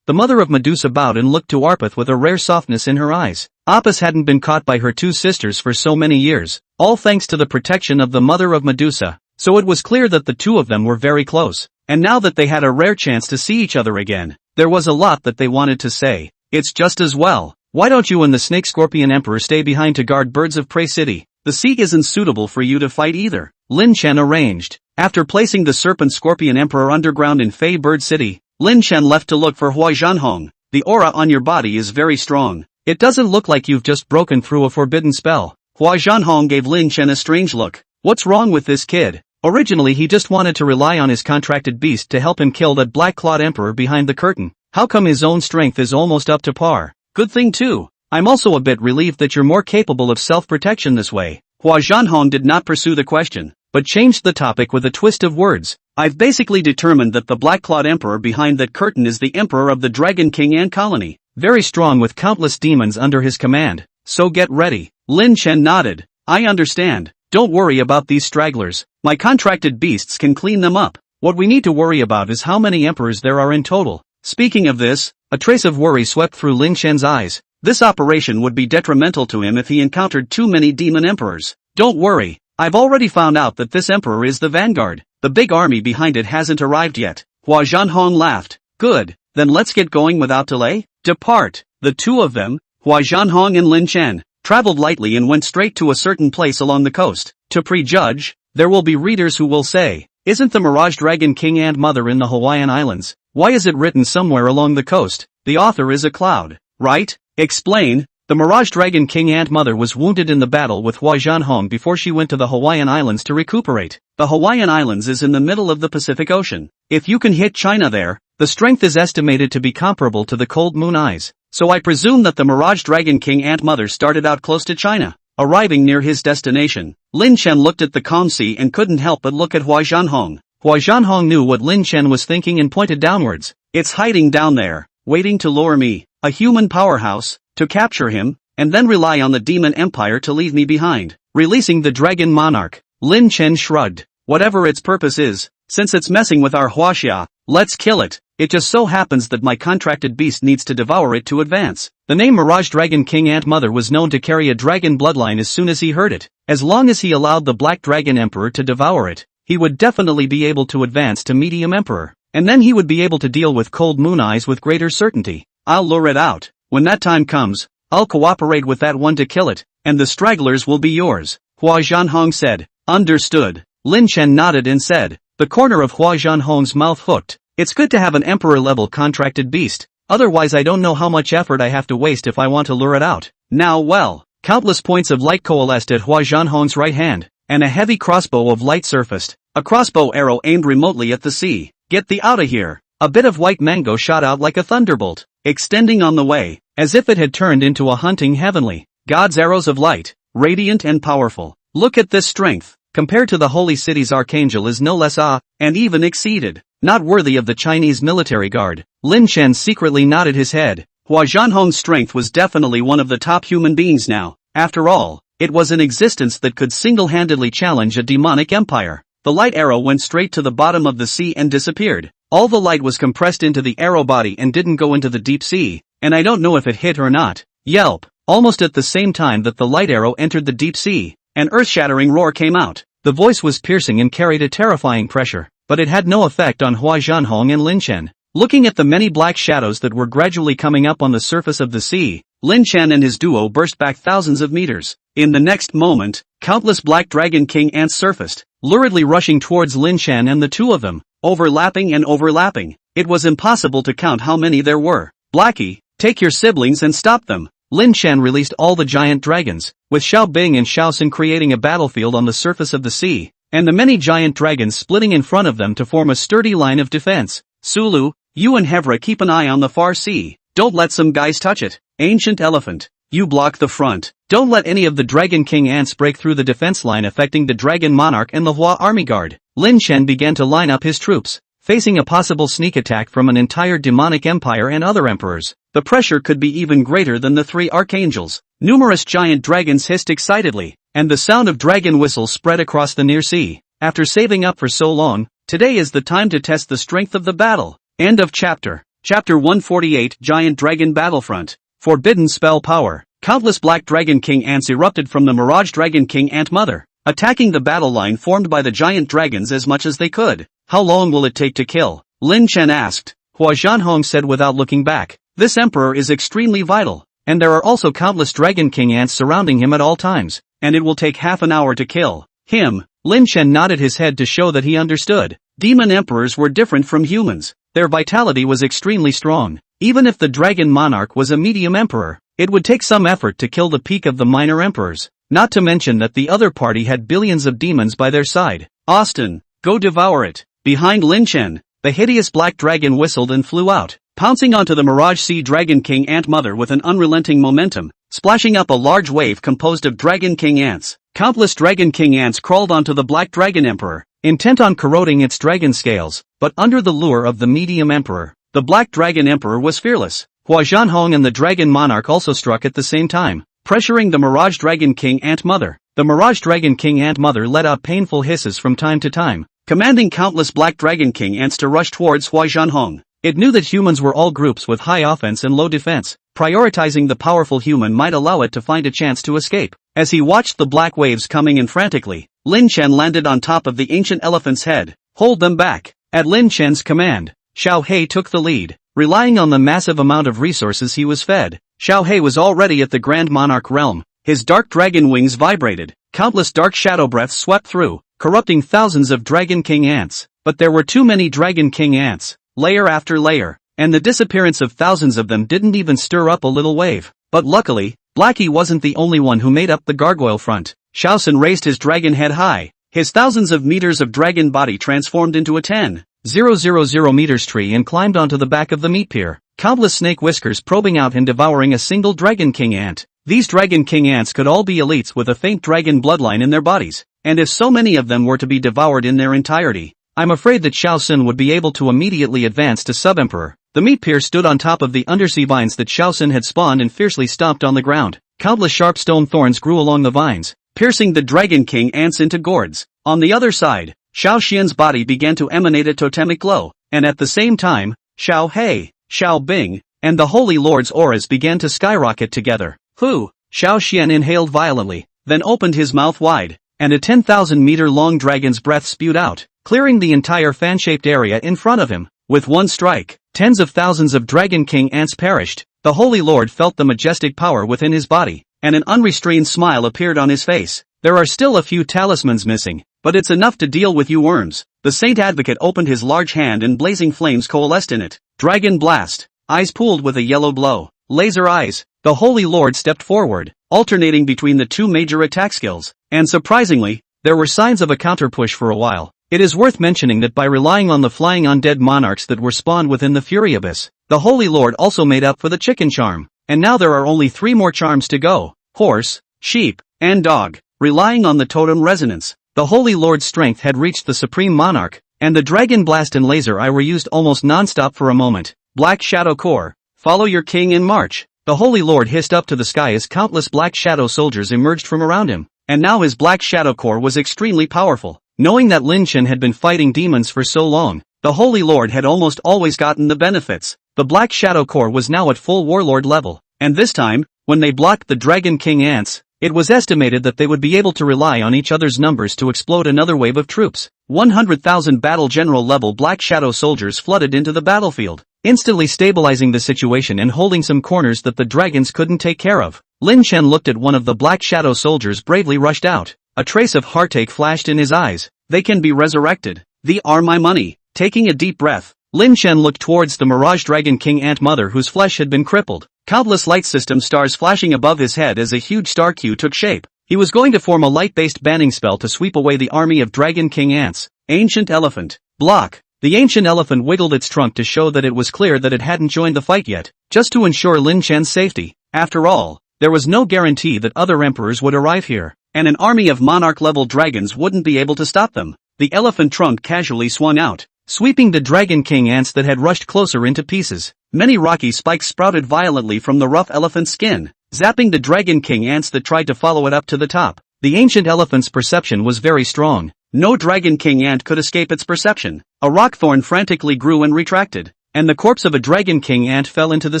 S1: The Mother of Medusa bowed and looked to Arpith with a rare softness in her eyes. Apis hadn't been caught by her two sisters for so many years, all thanks to the protection of the Mother of Medusa, so it was clear that the two of them were very close. And now that they had a rare chance to see each other again, there was a lot that they wanted to say. It's just as well. Why don't you and the Snake Scorpion Emperor stay behind to guard Birds of Prey City? The sea isn't suitable for you to fight either. Lin Chen arranged. After placing the Serpent Scorpion Emperor underground in Fei Bird City, Lin Chen left to look for Hua Zhanhong. The aura on your body is very strong. It doesn't look like you've just broken through a forbidden spell. Hua Zhanhong gave Lin Chen a strange look. What's wrong with this kid? Originally he just wanted to rely on his contracted beast to help him kill that Black-Clawed Emperor behind the curtain. How come his own strength is almost up to par? Good thing too. I'm also a bit relieved that you're more capable of self-protection this way. Hua Zhanhong did not pursue the question, but changed the topic with a twist of words. I've basically determined that the Black-Clawed Emperor behind that curtain is the Emperor of the Dragon King Ant Colony, very strong with countless demons under his command, so get ready. Lin Chen nodded. I understand. Don't worry about these stragglers. My contracted beasts can clean them up. What we need to worry about is how many emperors there are in total. Speaking of this, a trace of worry swept through Lin Chen's eyes. This operation would be detrimental to him if he encountered too many demon emperors. Don't worry. I've already found out that this emperor is the vanguard. The big army behind it hasn't arrived yet. Hua Zhanhong laughed. Good. Then let's get going without delay. Depart. The two of them, Hua Zhanhong and Lin Chen, traveled lightly and went straight to a certain place along the coast. To prejudge, there will be readers who will say, isn't the Mirage Dragon King and Mother in the Hawaiian Islands? Why is it written somewhere along the coast? The author is a cloud, right? Explain. The Mirage Dragon King Ant Mother was wounded in the battle with Hua Zhanhong before she went to the Hawaiian Islands to recuperate. The Hawaiian Islands is in the middle of the Pacific Ocean. If you can hit China there, the strength is estimated to be comparable to the Cold Moon Eyes. So I presume that the Mirage Dragon King Ant Mother started out close to China. Arriving near his destination, Lin Chen looked at the calm sea and couldn't help but look at Hua Zhanhong. Hua Zhanhong knew what Lin Chen was thinking and pointed downwards. It's hiding down there, waiting to lure me, a human powerhouse, to capture him, and then rely on the Demon Empire to leave me behind. Releasing the Dragon Monarch, Lin Chen shrugged. Whatever its purpose is, since it's messing with our Huaxia, let's kill it. It just so happens that my contracted beast needs to devour it to advance. The name Mirage Dragon King Ant Mother was known to carry a dragon bloodline as soon as he heard it. As long as he allowed the Black Dragon Emperor to devour it, he would definitely be able to advance to Medium Emperor. And then he would be able to deal with Cold Moon Eyes with greater certainty. I'll lure it out. When that time comes, I'll cooperate with that one to kill it, and the stragglers will be yours. Hua Zhanhong said. Understood. Lin Chen nodded and said, the corner of Hua Zhanhong's mouth hooked. It's good to have an emperor-level contracted beast, otherwise I don't know how much effort I have to waste if I want to lure it out. Now well, countless points of light coalesced at Hua Zhanhong's right hand, and a heavy crossbow of light surfaced. A crossbow arrow aimed remotely at the sea. Get thee outta here. A bit of white mango shot out like a thunderbolt, extending on the way, as if it had turned into a hunting heavenly. God's arrows of light, radiant and powerful. Look at this strength. Compared to the holy city's archangel is no less and even exceeded. Not worthy of the Chinese military guard. Lin Chen secretly nodded his head. Hua Zhanhong's strength was definitely one of the top human beings now. After all, it was an existence that could single-handedly challenge a demonic empire. The light arrow went straight to the bottom of the sea and disappeared. All the light was compressed into the arrow body and didn't go into the deep sea, and I don't know if it hit or not. Yelp! Almost at the same time that the light arrow entered the deep sea, an earth-shattering roar came out. The voice was piercing and carried a terrifying pressure, but it had no effect on Hua Zhanhong and Lin Chen. Looking at the many black shadows that were gradually coming up on the surface of the sea, Lin Chen and his duo burst back thousands of meters. In the next moment, countless Black Dragon King ants surfaced, luridly rushing towards Lin Chen and the two of them, overlapping and overlapping. It was impossible to count how many there were. Blackie, take your siblings and stop them. Lin Chen released all the giant dragons, with Xiao Bing and Xiao Xin creating a battlefield on the surface of the sea, and the many giant dragons splitting in front of them to form a sturdy line of defense. Sulu, you and Hevra keep an eye on the far sea. Don't let some guys touch it. Ancient Elephant, you block the front. Don't let any of the Dragon King ants break through the defense line affecting the Dragon Monarch and the Hua Army Guard. Lin Chen began to line up his troops, facing a possible sneak attack from an entire demonic empire and other emperors. The pressure could be even greater than the three archangels. Numerous giant dragons hissed excitedly, and the sound of dragon whistles spread across the near sea. After saving up for so long, today is the time to test the strength of the battle. End of chapter. Chapter 148 Giant Dragon Battlefront. Forbidden Spell Power. Countless Black Dragon King ants erupted from the Mirage Dragon King Ant Mother, attacking the battle line formed by the giant dragons as much as they could. How long will it take to kill? Lin Chen asked. Hua Zhanhong said without looking back. This emperor is extremely vital, and there are also countless Dragon King ants surrounding him at all times, and it will take half an hour to kill him. Lin Chen nodded his head to show that he understood. Demon emperors were different from humans. Their vitality was extremely strong. Even if the Dragon Monarch was a medium emperor, it would take some effort to kill the peak of the minor emperors, not to mention that the other party had billions of demons by their side. Austin, go devour it. Behind Lin Chen, the hideous black dragon whistled and flew out, pouncing onto the Mirage Sea Dragon King Ant Mother with an unrelenting momentum, splashing up a large wave composed of Dragon King ants. Countless Dragon King ants crawled onto the Black Dragon Emperor, intent on corroding its dragon scales, but under the lure of the medium emperor. The Black Dragon Emperor was fearless. Hua Zhanhong and the Dragon Monarch also struck at the same time, pressuring the Mirage Dragon King Ant Mother. The Mirage Dragon King Ant Mother let out painful hisses from time to time, commanding countless Black Dragon King ants to rush towards Hua Zhanhong. It knew that humans were all groups with high offense and low defense. Prioritizing the powerful human might allow it to find a chance to escape. As he watched the black waves coming in frantically, Lin Chen landed on top of the ancient elephant's head. Hold them back. At Lin Chen's command, Xiao He took the lead. Relying on the massive amount of resources he was fed, Xiao He was already at the Grand Monarch realm. His dark dragon wings vibrated. Countless dark shadow breaths swept through, corrupting thousands of Dragon King ants. But there were too many Dragon King ants, layer after layer, and the disappearance of thousands of them didn't even stir up a little wave. But luckily, Blackie wasn't the only one who made up the gargoyle front. Xiaosun raised his dragon head high. His thousands of meters of dragon body transformed into a 10,000 meters tree and climbed onto the back of the meat pier. Countless snake whiskers probing out and devouring a single Dragon King ant. These Dragon King ants could all be elites with a faint dragon bloodline in their bodies, and if so many of them were to be devoured in their entirety, I'm afraid that Xiaosun would be able to immediately advance to Sub-Emperor. The meat pier stood on top of the undersea vines that Xiaosun had spawned and fiercely stomped on the ground. Countless sharp stone thorns grew along the vines, piercing the Dragon King ants into gourds. On the other side, Xiao Xian's body began to emanate a totemic glow, and at the same time, Xiao He, Xiao Bing, and the Holy Lord's auras began to skyrocket together. Hu! Xiao Xian inhaled violently, then opened his mouth wide, and a 10,000-meter-long dragon's breath spewed out, clearing the entire fan-shaped area in front of him. With one strike, tens of thousands of Dragon King ants perished. The Holy Lord felt the majestic power within his body, and an unrestrained smile appeared on his face. There are still a few talismans missing, but it's enough to deal with you worms. The Saint Advocate opened his large hand and blazing flames coalesced in it. Dragon Blast. Eyes pooled with a yellow blow. Laser eyes. The Holy Lord stepped forward, alternating between the two major attack skills, and surprisingly, there were signs of a counter-push for a while. It is worth mentioning that by relying on the flying undead monarchs that were spawned within the Fury Abyss, the Holy Lord also made up for the chicken charm, and now there are only 3 more charms to go: horse, sheep, and dog. Relying on the totem resonance, the Holy Lord's strength had reached the Supreme Monarch, and the Dragon Blast and Laser Eye were used almost non-stop for a moment. Black Shadow Core, follow your king in march. The Holy Lord hissed up to the sky as countless Black Shadow soldiers emerged from around him, and now his Black Shadow Core was extremely powerful. Knowing that Lin Chen had been fighting demons for so long, the Holy Lord had almost always gotten the benefits. The Black Shadow Core was now at full warlord level, and this time, when they blocked the Dragon King ants, it was estimated that they would be able to rely on each other's numbers to explode another wave of troops. 100,000 battle general level Black Shadow soldiers flooded into the battlefield, instantly stabilizing the situation and holding some corners that the dragons couldn't take care of. Lin Chen looked at one of the Black Shadow soldiers bravely rushed out. A trace of heartache flashed in his eyes. They can be resurrected. They are my money. Taking a deep breath, Lin Chen looked towards the Mirage Dragon King Ant Mother whose flesh had been crippled. Countless light system stars flashing above his head as a huge star queue took shape. He was going to form a light-based banning spell to sweep away the army of Dragon King ants. Ancient Elephant. Block. The ancient elephant wiggled its trunk to show that it was clear that it hadn't joined the fight yet, just to ensure Lin Chen's safety. After all, there was no guarantee that other emperors would arrive here, and an army of monarch-level dragons wouldn't be able to stop them. The elephant trunk casually swung out, sweeping the Dragon King ants that had rushed closer into pieces. Many rocky spikes sprouted violently from the rough elephant's skin, zapping the Dragon King ants that tried to follow it up to the top. The ancient elephant's perception was very strong. No Dragon King ant could escape its perception. A rockthorn frantically grew and retracted, and the corpse of a Dragon King ant fell into the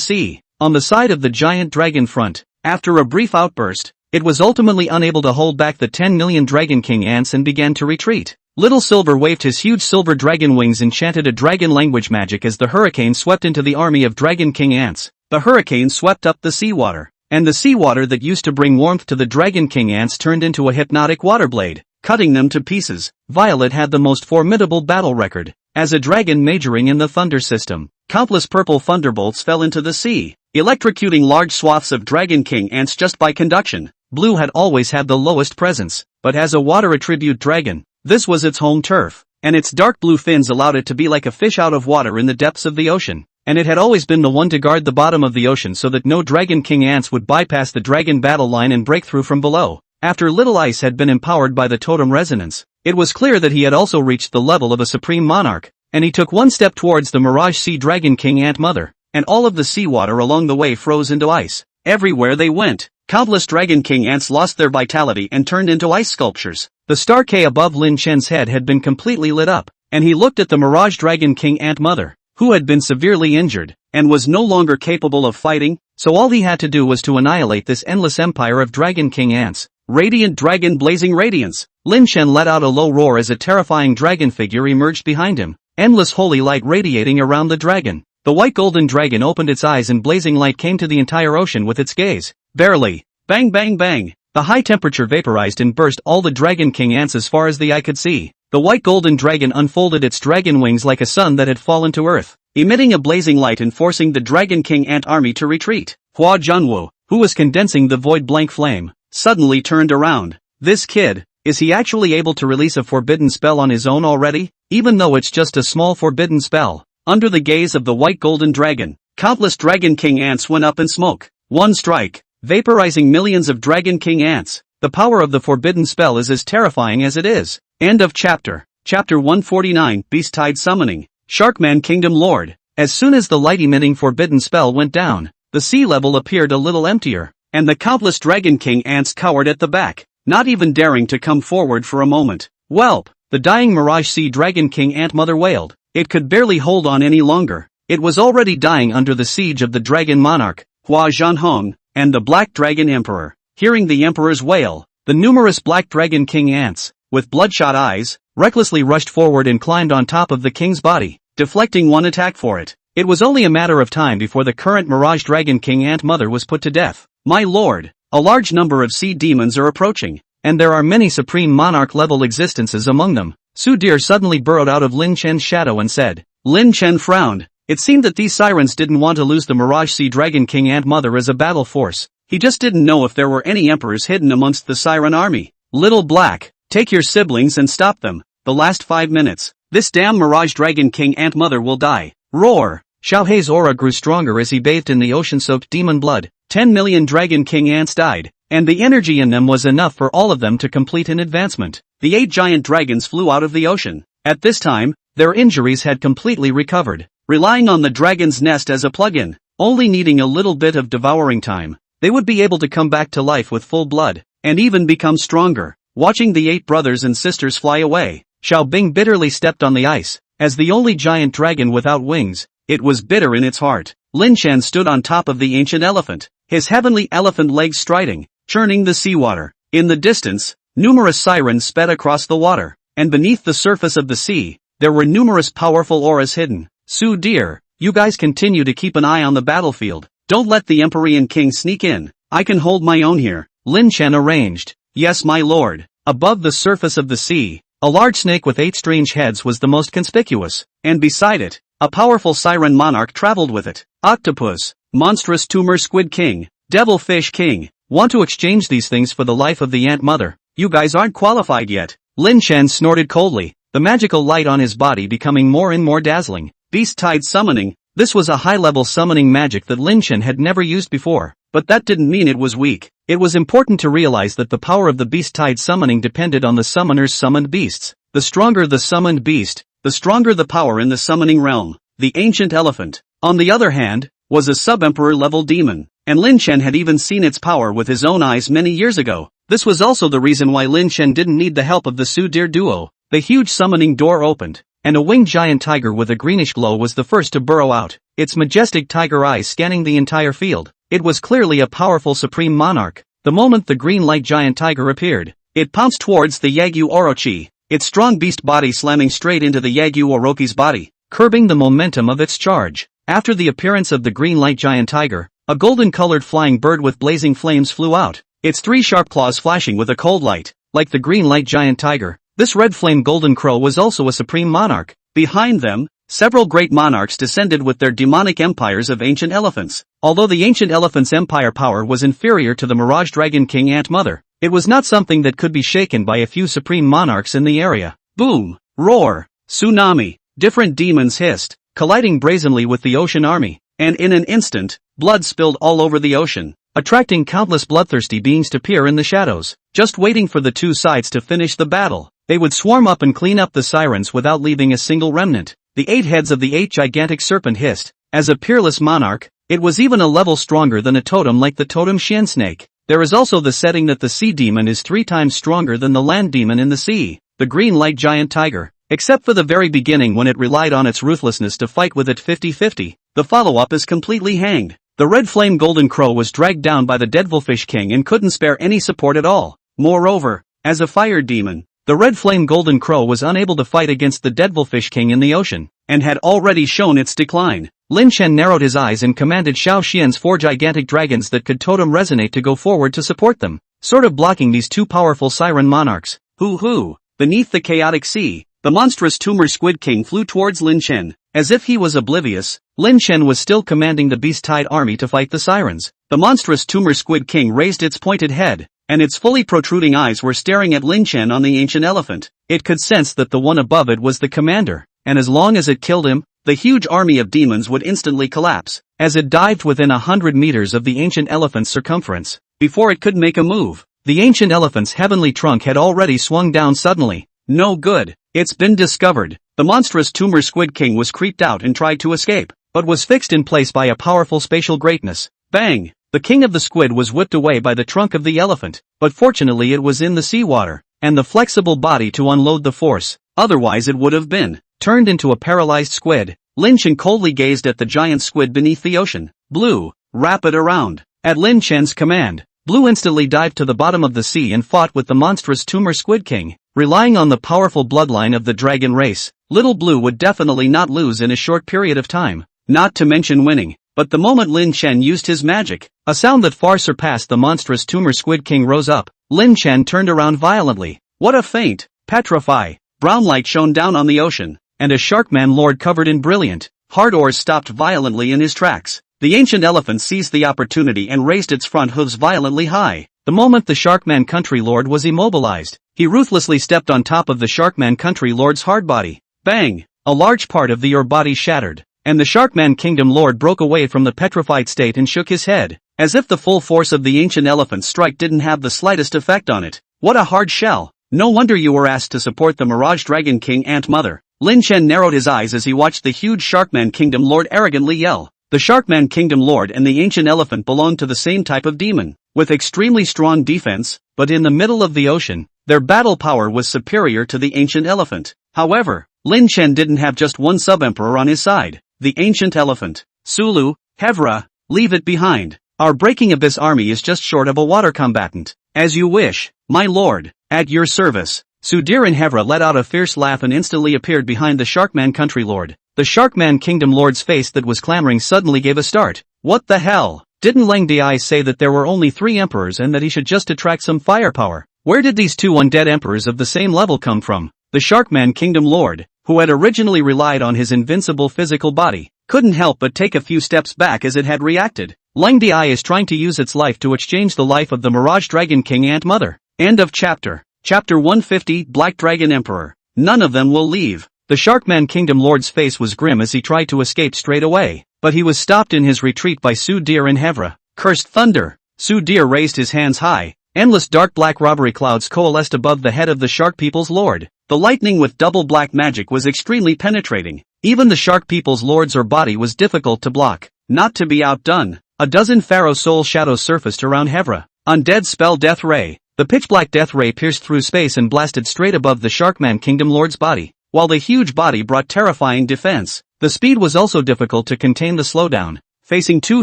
S1: sea. On the side of the giant dragon front, after a brief outburst, it was ultimately unable to hold back the 10 million Dragon King ants and began to retreat. Little Silver waved his huge silver dragon wings and chanted a dragon language magic as the hurricane swept into the army of Dragon King ants. The hurricane swept up the seawater, and the seawater that used to bring warmth to the Dragon King ants turned into a hypnotic water blade, cutting them to pieces. Violet had the most formidable battle record. As a dragon majoring in the thunder system, countless purple thunderbolts fell into the sea, electrocuting large swaths of Dragon King ants just by conduction. Blue had always had the lowest presence, but as a water attribute dragon, this was its home turf, and its dark blue fins allowed it to be like a fish out of water in the depths of the ocean, and it had always been the one to guard the bottom of the ocean so that no Dragon King ants would bypass the dragon battle line and break through from below. after Little Ice had been empowered by the totem resonance, it was clear that he had also reached the level of a supreme monarch, and he took one step towards the Mirage Sea Dragon King Ant Mother, and all of the seawater along the way froze into ice. Everywhere they went, countless Dragon King ants lost their vitality and turned into ice sculptures. The star K above Lin Chen's head had been completely lit up, and he looked at the Mirage Dragon King Ant Mother, who had been severely injured, and was no longer capable of fighting, so all he had to do was to annihilate this endless empire of Dragon King ants. Radiant Dragon Blazing Radiance! Lin Chen let out a low roar as a terrifying dragon figure emerged behind him, endless holy light radiating around the dragon. The white golden dragon opened its eyes and blazing light came to the entire ocean with its gaze. Barely. Bang bang bang! The high temperature vaporized and burst all the Dragon King ants as far as the eye could see. The white golden dragon unfolded its dragon wings like a sun that had fallen to earth, emitting a blazing light and forcing the Dragon King ant army to retreat. Hua Junwu, who was condensing the void blank flame, suddenly turned around. This kid, is he actually able to release a forbidden spell on his own already? Even though it's just a small forbidden spell. Under the gaze of the white golden dragon, countless Dragon King ants went up in smoke. One strike, vaporizing millions of Dragon King ants. The power of the forbidden spell is as terrifying as it is. End of chapter. Chapter 149, Beast Tide Summoning. Sharkman Kingdom Lord. As soon as the light-emitting forbidden spell went down, the sea level appeared a little emptier, and the countless Dragon King ants cowered at the back, not even daring to come forward for a moment. Whelp! The dying Mirage Sea Dragon King Ant Mother wailed. It could barely hold on any longer. It was already dying under the siege of the Dragon Monarch, Hua Zhanhong, and the Black Dragon Emperor. Hearing the Emperor's wail, the numerous Black Dragon King ants, with bloodshot eyes, recklessly rushed forward and climbed on top of the king's body, deflecting one attack for it. It was only a matter of time before the current Mirage Dragon King Ant Mother was put to death. My lord, a large number of sea demons are approaching, and there are many supreme monarch-level existences among them. Su Deer suddenly burrowed out of Lin Chen's shadow and said. Lin Chen frowned. It seemed that these sirens didn't want to lose the Mirage Sea Dragon King Ant Mother as a battle force. He just didn't know if there were any emperors hidden amongst the siren army. Little Black, take your siblings and stop them. The last 5 minutes. This damn Mirage Dragon King Ant Mother will die. Roar! Xiaohei's aura grew stronger as he bathed in the ocean-soaked demon blood. 10 million Dragon King ants died, and the energy in them was enough for all of them to complete an advancement. The 8 giant dragons flew out of the ocean. At this time, their injuries had completely recovered, relying on the dragon's nest as a plug-in, only needing a little bit of devouring time. They would be able to come back to life with full blood, and even become stronger. Watching the 8 brothers and sisters fly away, Xiao Bing bitterly stepped on the ice. As the only giant dragon without wings, it was bitter in its heart. Lin Chen stood on top of the ancient elephant, his heavenly elephant legs striding, churning the seawater. In the distance, numerous sirens sped across the water, and beneath the surface of the sea, there were numerous powerful auras hidden. Su Deer, you guys continue to keep an eye on the battlefield. Don't let the Empyrean King sneak in. I can hold my own here. Lin Chen arranged. Yes, my lord. Above the surface of the sea, a large snake with 8 strange heads was the most conspicuous, and beside it, a powerful siren monarch traveled with it. Octopus, monstrous tumor squid king, devilfish king. Want to exchange these things for the life of the Ant Mother? You guys aren't qualified yet. Lin Chen snorted coldly, the magical light on his body becoming more and more dazzling. Beast Tide Summoning. This was a high-level summoning magic that Lin Chen had never used before, but that didn't mean it was weak. It was important to realize that the power of the Beast Tide Summoning depended on the summoner's summoned beasts. The stronger the summoned beast, the stronger the power in the summoning realm. The ancient elephant, on the other hand, was a sub-emperor level demon, and Lin Chen had even seen its power with his own eyes many years ago. This was also the reason why Lin Chen didn't need the help of the Su Deer duo. The huge summoning door opened, and a winged giant tiger with a greenish glow was the first to burrow out, its majestic tiger eyes scanning the entire field. It was clearly a powerful supreme monarch. The moment the green light giant tiger appeared, it pounced towards the Yagyu Orochi, its strong beast body slamming straight into the Yagyu Orochi's body, curbing the momentum of its charge. After the appearance of the green light giant tiger, a golden-colored flying bird with blazing flames flew out, its 3 sharp claws flashing with a cold light. Like the green light giant tiger, this red flame golden crow was also a supreme monarch. Behind them, several great monarchs descended with their demonic empires of ancient elephants. Although the ancient elephant's empire power was inferior to the Mirage Dragon King Ant Mother, it was not something that could be shaken by a few supreme monarchs in the area. Boom! Roar! Tsunami! Different demons hissed, colliding brazenly with the ocean army, and in an instant, blood spilled all over the ocean. attracting countless bloodthirsty beings to peer in the shadows, just waiting for the two sides to finish the battle. They would swarm up and clean up the sirens without leaving a single remnant. The 8 heads of the 8 gigantic serpent hissed. As a peerless monarch, it was even a level stronger than a totem like the totem Shen snake. There is also the setting that the sea demon is 3 times stronger than the land demon in the sea, the green light giant tiger. Except for the very beginning when it relied on its ruthlessness to fight with it 50-50, the follow-up is completely hanged. The red flame golden crow was dragged down by the devilfish king and couldn't spare any support at all. Moreover, as a fire demon, the red flame golden crow was unable to fight against the devilfish king in the ocean, and had already shown its decline. Lin Chen narrowed his eyes and commanded Xiao Xian's 4 gigantic dragons that could totem resonate to go forward to support them, sort of blocking these 2 powerful siren monarchs. Hoo! Beneath the chaotic sea, the monstrous tumor squid king flew towards Lin Chen. As if he was oblivious, Lin Chen was still commanding the beast-tide army to fight the sirens. The monstrous tumor squid king raised its pointed head, and its fully protruding eyes were staring at Lin Chen on the ancient elephant. It could sense that the one above it was the commander, and as long as it killed him, the huge army of demons would instantly collapse. As it dived within 100 meters of the ancient elephant's circumference, before it could make a move, the ancient elephant's heavenly trunk had already swung down suddenly. No good. It's been discovered. The monstrous tumor squid king was creeped out and tried to escape, but was fixed in place by a powerful spatial greatness. Bang! The king of the squid was whipped away by the trunk of the elephant, but fortunately it was in the seawater, and the flexible body to unload the force, otherwise it would have been turned into a paralyzed squid. Lin Chen coldly gazed at the giant squid beneath the ocean. Blue, wrap it around. At Lin Chen's command, Blue instantly dived to the bottom of the sea and fought with the monstrous tumor squid king. Relying on the powerful bloodline of the dragon race, Little Blue would definitely not lose in a short period of time, not to mention winning. But the moment Lin Chen used his magic, a sound that far surpassed the monstrous tumor squid king rose up. Lin Chen turned around violently. What a feint! Petrify! Brown light shone down on the ocean, and a sharkman lord covered in brilliant, hard oars stopped violently in his tracks. The ancient elephant seized the opportunity and raised its front hooves violently high. The moment the Sharkman country lord was immobilized, he ruthlessly stepped on top of the Sharkman country lord's hard body. Bang! A large part of your body shattered, and the Sharkman kingdom lord broke away from the petrified state and shook his head, as if the full force of the ancient elephant's strike didn't have the slightest effect on it. What a hard shell! No wonder you were asked to support the Mirage Dragon King Ant Mother. Lin Chen narrowed his eyes as he watched the huge Sharkman kingdom lord arrogantly yell. The Sharkman kingdom lord and the ancient elephant belonged to the same type of demon, with extremely strong defense, but in the middle of the ocean, their battle power was superior to the ancient elephant. However, Lin Chen didn't have just one sub-emperor on his side. The ancient elephant. Sulu, Hevra, leave it behind. Our breaking abyss army is just short of a water combatant. As you wish, my lord, at your service. Sudhir and Hevra let out a fierce laugh and instantly appeared behind the Sharkman country lord. The Sharkman kingdom lord's face that was clamoring suddenly gave a start. What the hell? Didn't Lang Di say that there were only 3 emperors and that he should just attract some firepower? Where did these 2 undead emperors of the same level come from? The Sharkman kingdom lord, who had originally relied on his invincible physical body, couldn't help but take a few steps back as it had reacted. Lang Di is trying to use its life to exchange the life of the Mirage Dragon King Ant Mother. End of chapter. Chapter 150, Black Dragon Emperor. None of them will leave. The Sharkman Kingdom Lord's face was grim as he tried to escape straight away, but he was stopped in his retreat by Sudhir and Hevra. Cursed thunder! Sudhir raised his hands high. Endless dark black robbery clouds coalesced above the head of the Shark People's Lord. The lightning with double black magic was extremely penetrating. Even the Shark People's Lord's body was difficult to block. Not to be outdone, a dozen Pharaoh soul shadows surfaced around Hevra. Undead spell Death Ray. The pitch-black death ray pierced through space and blasted straight above the Sharkman Kingdom Lord's body. While the huge body brought terrifying defense, the speed was also difficult to contain the slowdown. Facing 2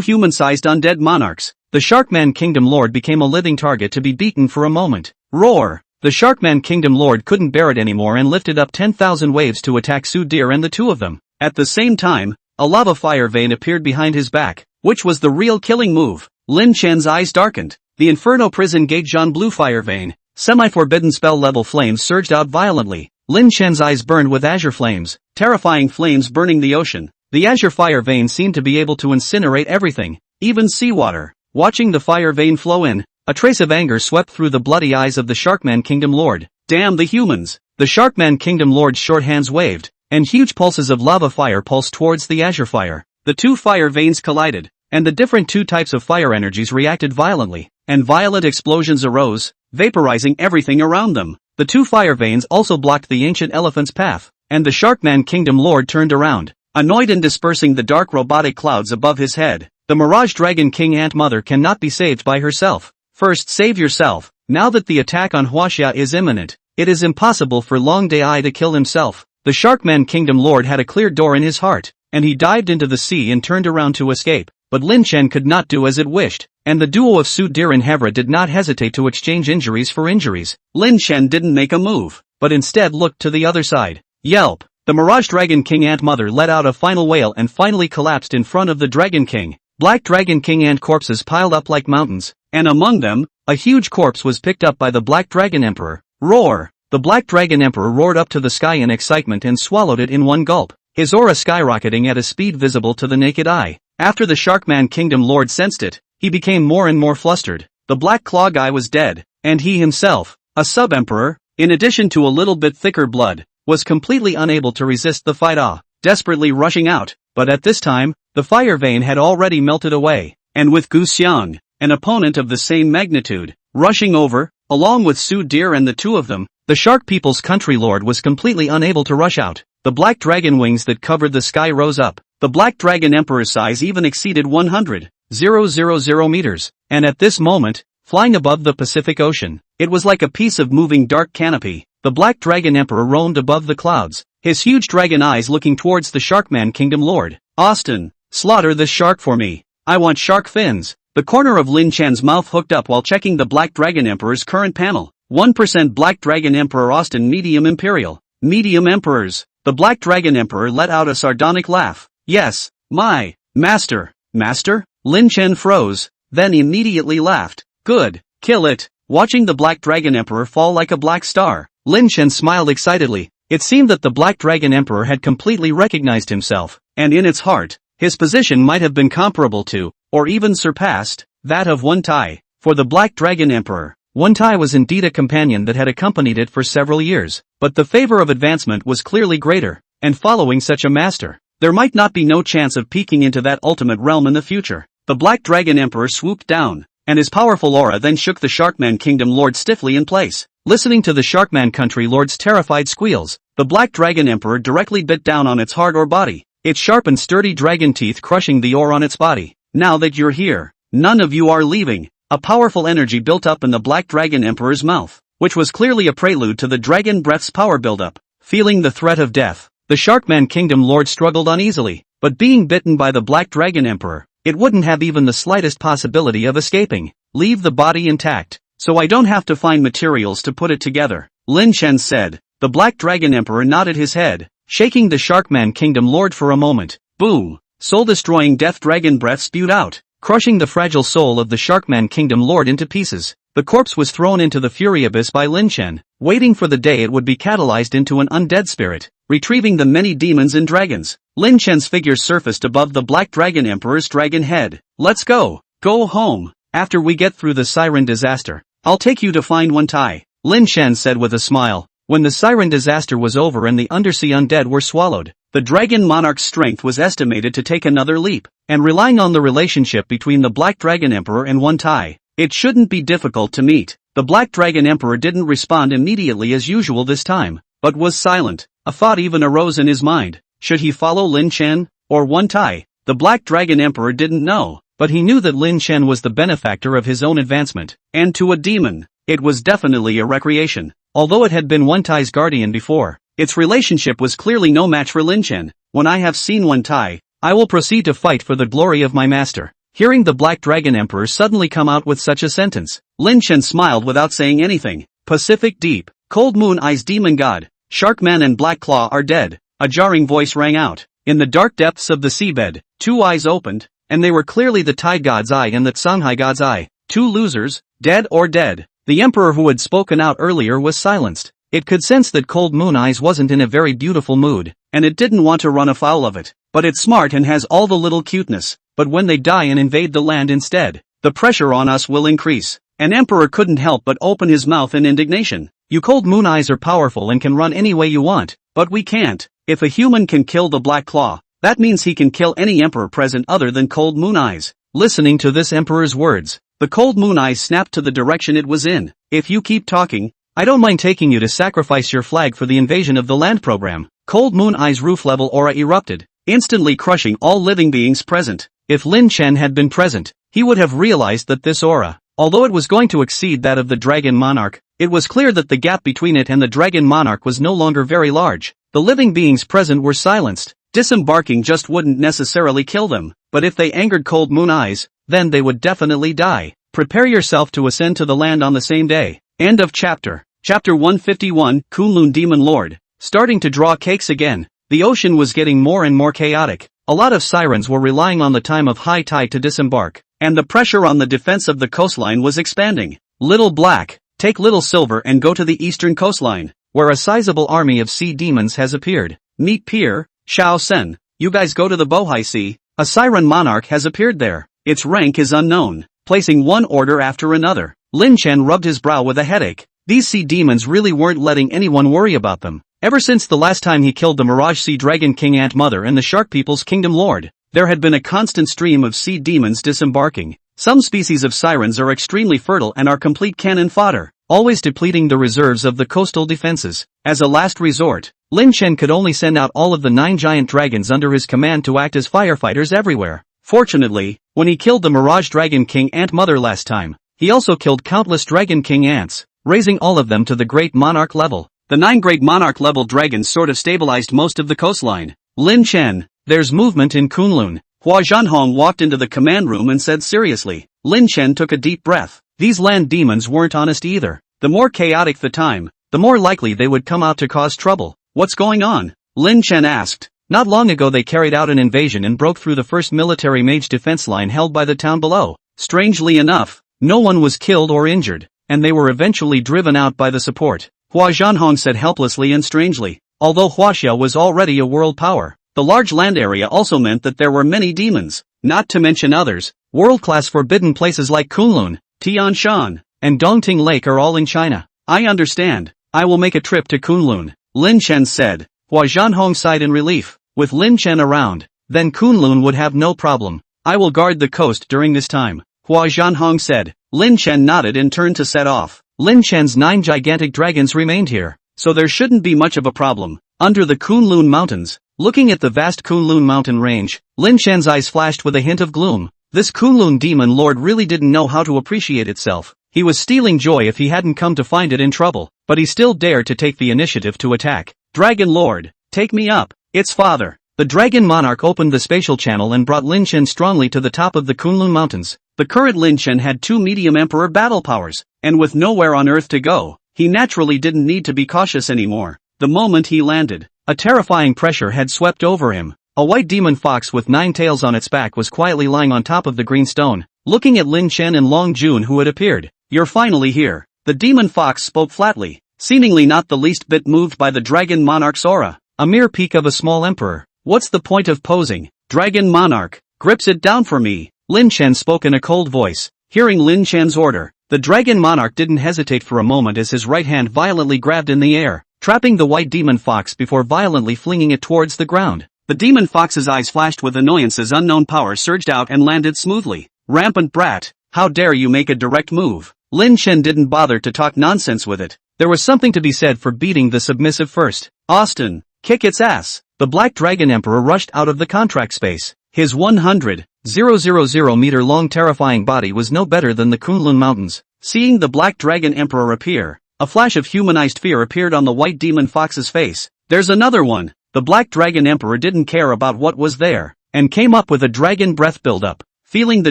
S1: human-sized undead monarchs, the Sharkman Kingdom Lord became a living target to be beaten for a moment. Roar! The Sharkman Kingdom Lord couldn't bear it anymore and lifted up 10,000 waves to attack Sudhir and the 2 of them. At the same time, a lava fire vein appeared behind his back, which was the real killing move. Lin Chen's eyes darkened. The Inferno Prison Gate Jean Blue Fire Vein, semi-forbidden spell-level flames surged out violently. Lin Chen's eyes burned with azure flames, terrifying flames burning the ocean. The azure fire vein seemed to be able to incinerate everything, even seawater. Watching the fire vein flow in, a trace of anger swept through the bloody eyes of the Sharkman Kingdom Lord. Damn the humans! The Sharkman Kingdom Lord's short hands waved, and huge pulses of lava fire pulsed towards the azure fire. The 2 fire veins collided. and the different two types of fire energies reacted violently, and violent explosions arose, vaporizing everything around them. The two fire veins also blocked the ancient elephant's path, and the Sharkman Kingdom Lord turned around, annoyed and dispersing the dark robotic clouds above his head. The Mirage Dragon King Ant Mother cannot be saved by herself. First save yourself. Now that the attack on Huaxia is imminent, it is impossible for Long Dai to kill himself. The Sharkman Kingdom Lord had a clear door in his heart, and he dived into the sea and turned around to escape. But Lin Chen could not do as it wished, and the duo of Su Dir and Hevra did not hesitate to exchange injuries for injuries. Lin Chen didn't make a move, but instead looked to the other side. Yelp! The Mirage Dragon King Ant Mother let out a final wail and finally collapsed in front of the Dragon King. Black Dragon King Ant corpses piled up like mountains, and among them, a huge corpse was picked up by the Black Dragon Emperor. Roar! The Black Dragon Emperor roared up to the sky in excitement and swallowed it in one gulp, his aura skyrocketing at a speed visible to the naked eye. After the Sharkman Kingdom Lord sensed it, he became more and more flustered. The Black Claw guy was dead, and he himself, a sub-emperor, in addition to a little bit thicker blood, was completely unable to resist the fight. Desperately rushing out, but at this time, the fire vein had already melted away, and with Gu Xiang, an opponent of the same magnitude, rushing over, along with Su Dir and the two of them, the Shark People's country lord was completely unable to rush out. The black dragon wings that covered the sky rose up. The Black Dragon Emperor's size even exceeded 100,000 meters, and at this moment, flying above the Pacific Ocean, it was like a piece of moving dark canopy. The Black Dragon Emperor roamed above the clouds, his huge dragon eyes looking towards the Sharkman Kingdom Lord. Austin, slaughter this shark for me. I want shark fins. The corner of Lin Chen's mouth hooked up while checking the Black Dragon Emperor's current panel. 1% Black Dragon Emperor Austin Medium Imperial. Medium Emperors. The Black Dragon Emperor let out a sardonic laugh. Yes, my master. Master? Lin Chen froze, then immediately laughed. Good, kill it. Watching the Black Dragon Emperor fall like a black star, Lin Chen smiled excitedly. It seemed that the Black Dragon Emperor had completely recognized himself, and in its heart, his position might have been comparable to, or even surpassed, that of Wen Tai. For the Black Dragon Emperor, Wen Tai was indeed a companion that had accompanied it for several years, but the favor of advancement was clearly greater, and following such a master, there might not be no chance of peeking into that ultimate realm in the future. The Black Dragon Emperor swooped down, and his powerful aura then shook the Sharkman Kingdom Lord stiffly in place. Listening to the Sharkman Country Lord's terrified squeals, the Black Dragon Emperor directly bit down on its hard ore body, its sharp and sturdy dragon teeth crushing the ore on its body. Now that you're here, none of you are leaving. A powerful energy built up in the Black Dragon Emperor's mouth, which was clearly a prelude to the Dragon Breath's power buildup. Feeling the threat of death, the Sharkman Kingdom Lord struggled uneasily, but being bitten by the Black Dragon Emperor, it wouldn't have even the slightest possibility of escaping. Leave the body intact, so I don't have to find materials to put it together, Lin Chen said. The Black Dragon Emperor nodded his head, shaking the Sharkman Kingdom Lord for a moment. Boom! Soul-destroying death dragon breath spewed out, crushing the fragile soul of the Sharkman Kingdom Lord into pieces. The corpse was thrown into the Fury Abyss by Lin Chen, waiting for the day it would be catalyzed into an undead spirit, retrieving the many demons and dragons. Lin Chen's figure surfaced above the Black Dragon Emperor's dragon head. Let's go! Go home! After we get through the Siren disaster, I'll take you to find Wen Tai, Lin Chen said with a smile. When the Siren disaster was over and the undersea undead were swallowed, the Dragon Monarch's strength was estimated to take another leap, and relying on the relationship between the Black Dragon Emperor and Wen Tai, it shouldn't be difficult to meet. The Black Dragon Emperor didn't respond immediately as usual this time, but was silent. A thought even arose in his mind. Should he follow Lin Chen, or Wen Tai? The Black Dragon Emperor didn't know, but he knew that Lin Chen was the benefactor of his own advancement, and to a demon, it was definitely a recreation. Although it had been Wen Tai's guardian before, its relationship was clearly no match for Lin Chen. When I have seen Wen Tai, I will proceed to fight for the glory of my master. Hearing the Black Dragon Emperor suddenly come out with such a sentence, Lin Chen smiled without saying anything. Pacific Deep, Cold Moon Eye's demon god, Sharkman and Black Claw are dead. A jarring voice rang out. In the dark depths of the seabed, two eyes opened, and they were clearly the Tide God's Eye and the Songhai God's Eye. Two losers, dead or dead. The emperor who had spoken out earlier was silenced. It could sense that Cold Moon Eyes wasn't in a very beautiful mood, and it didn't want to run afoul of it. But it's smart and has all the little cuteness. But when they die and invade the land instead, the pressure on us will increase. An emperor couldn't help but open his mouth in indignation. You Cold Moon Eyes are powerful and can run any way you want, but we can't. If a human can kill the Black Claw, that means he can kill any emperor present other than Cold Moon Eyes. Listening to this emperor's words, the cold moon eyes snapped to the direction it was in. If you keep talking, I don't mind taking you to sacrifice your flag for the invasion of the land program. Cold moon eyes roof level aura erupted, instantly crushing all living beings present. If Lin Chen had been present, he would have realized that this aura, although it was going to exceed that of the Dragon Monarch, it was clear that the gap between it and the Dragon Monarch was no longer very large. The living beings present were silenced. Disembarking just wouldn't necessarily kill them, but if they angered Cold Moon Eyes, then they would definitely die. Prepare yourself to ascend to the land on the same day. End of chapter. Chapter 151, Kunlun Demon Lord. Starting to draw cakes again. The ocean was getting more and more chaotic. A lot of sirens were relying on the time of high tide to disembark, and the pressure on the defense of the coastline was expanding. Little Black, take Little Silver and go to the eastern coastline, where a sizable army of sea demons has appeared. Meet Pier, Xiao Sen, you guys go to the Bohai Sea. A siren monarch has appeared there. Its rank is unknown. Placing one order after another. Lin Chen rubbed his brow with a headache. These sea demons really weren't letting anyone worry about them. Ever since the last time he killed the Mirage Sea Dragon King Ant Mother and the Shark People's Kingdom Lord, there had been a constant stream of sea demons disembarking. Some species of sirens are extremely fertile and are complete cannon fodder, always depleting the reserves of the coastal defenses. As a last resort, Lin Chen could only send out all of the 9 giant dragons under his command to act as firefighters everywhere. Fortunately, when he killed the Mirage Dragon King Ant Mother last time, he also killed countless Dragon King ants, raising all of them to the Great Monarch level. The 9 Great Monarch level dragons sort of stabilized most of the coastline. Lin Chen, there's movement in Kunlun. Hua Zhanhong walked into the command room and said seriously. Lin Chen took a deep breath. These land demons weren't honest either. The more chaotic the time, the more likely they would come out to cause trouble. What's going on? Lin Chen asked. Not long ago they carried out an invasion and broke through the first military mage defense line held by the town below. Strangely enough, no one was killed or injured, and they were eventually driven out by the support. Hua Zhanhong said helplessly and strangely. Although Huaxia was already a world power, the large land area also meant that there were many demons, not to mention others. World-class forbidden places like Kunlun, Tianshan, and Dongting Lake are all in China. I understand. I will make a trip to Kunlun, Lin Chen said. Hua Zhanhong sighed in relief. With Lin Chen around, then Kunlun would have no problem. I will guard the coast during this time, Hua Zhanhong said. Lin Chen nodded and turned to set off. Lin Chen's 9 gigantic dragons remained here, so there shouldn't be much of a problem. Under the Kunlun Mountains, looking at the vast Kunlun mountain range, Lin Chen's eyes flashed with a hint of gloom. This Kunlun demon lord really didn't know how to appreciate itself. He was stealing joy if he hadn't come to find it in trouble, but he still dared to take the initiative to attack. Dragon Lord, take me up. Its father. The Dragon Monarch opened the spatial channel and brought Lin Chen strongly to the top of the Kunlun Mountains. The current Lin Chen had 2 medium emperor battle powers, and with nowhere on Earth to go, he naturally didn't need to be cautious anymore. The moment he landed, a terrifying pressure had swept over him. A white demon fox with 9 tails on its back was quietly lying on top of the green stone, looking at Lin Chen and Long Jun who had appeared. You're finally here. The demon fox spoke flatly, seemingly not the least bit moved by the Dragon Monarch's aura. A mere peak of a small emperor. What's the point of posing? Dragon Monarch, grips it down for me. Lin Chen spoke in a cold voice. Hearing Lin Chen's order, the Dragon Monarch didn't hesitate for a moment as his right hand violently grabbed in the air, trapping the white demon fox before violently flinging it towards the ground. The demon fox's eyes flashed with annoyance as unknown power surged out and landed smoothly. Rampant brat, how dare you make a direct move? Lin Chen didn't bother to talk nonsense with it. There was something to be said for beating the submissive first. Austin, kick its ass. The Black Dragon Emperor rushed out of the contract space. His 100,000 meter long terrifying body was no better than the Kunlun Mountains. Seeing the Black Dragon Emperor appear, a flash of humanized fear appeared on the white demon fox's face. There's another one. The Black Dragon Emperor didn't care about what was there, and came up with a dragon breath buildup. Feeling the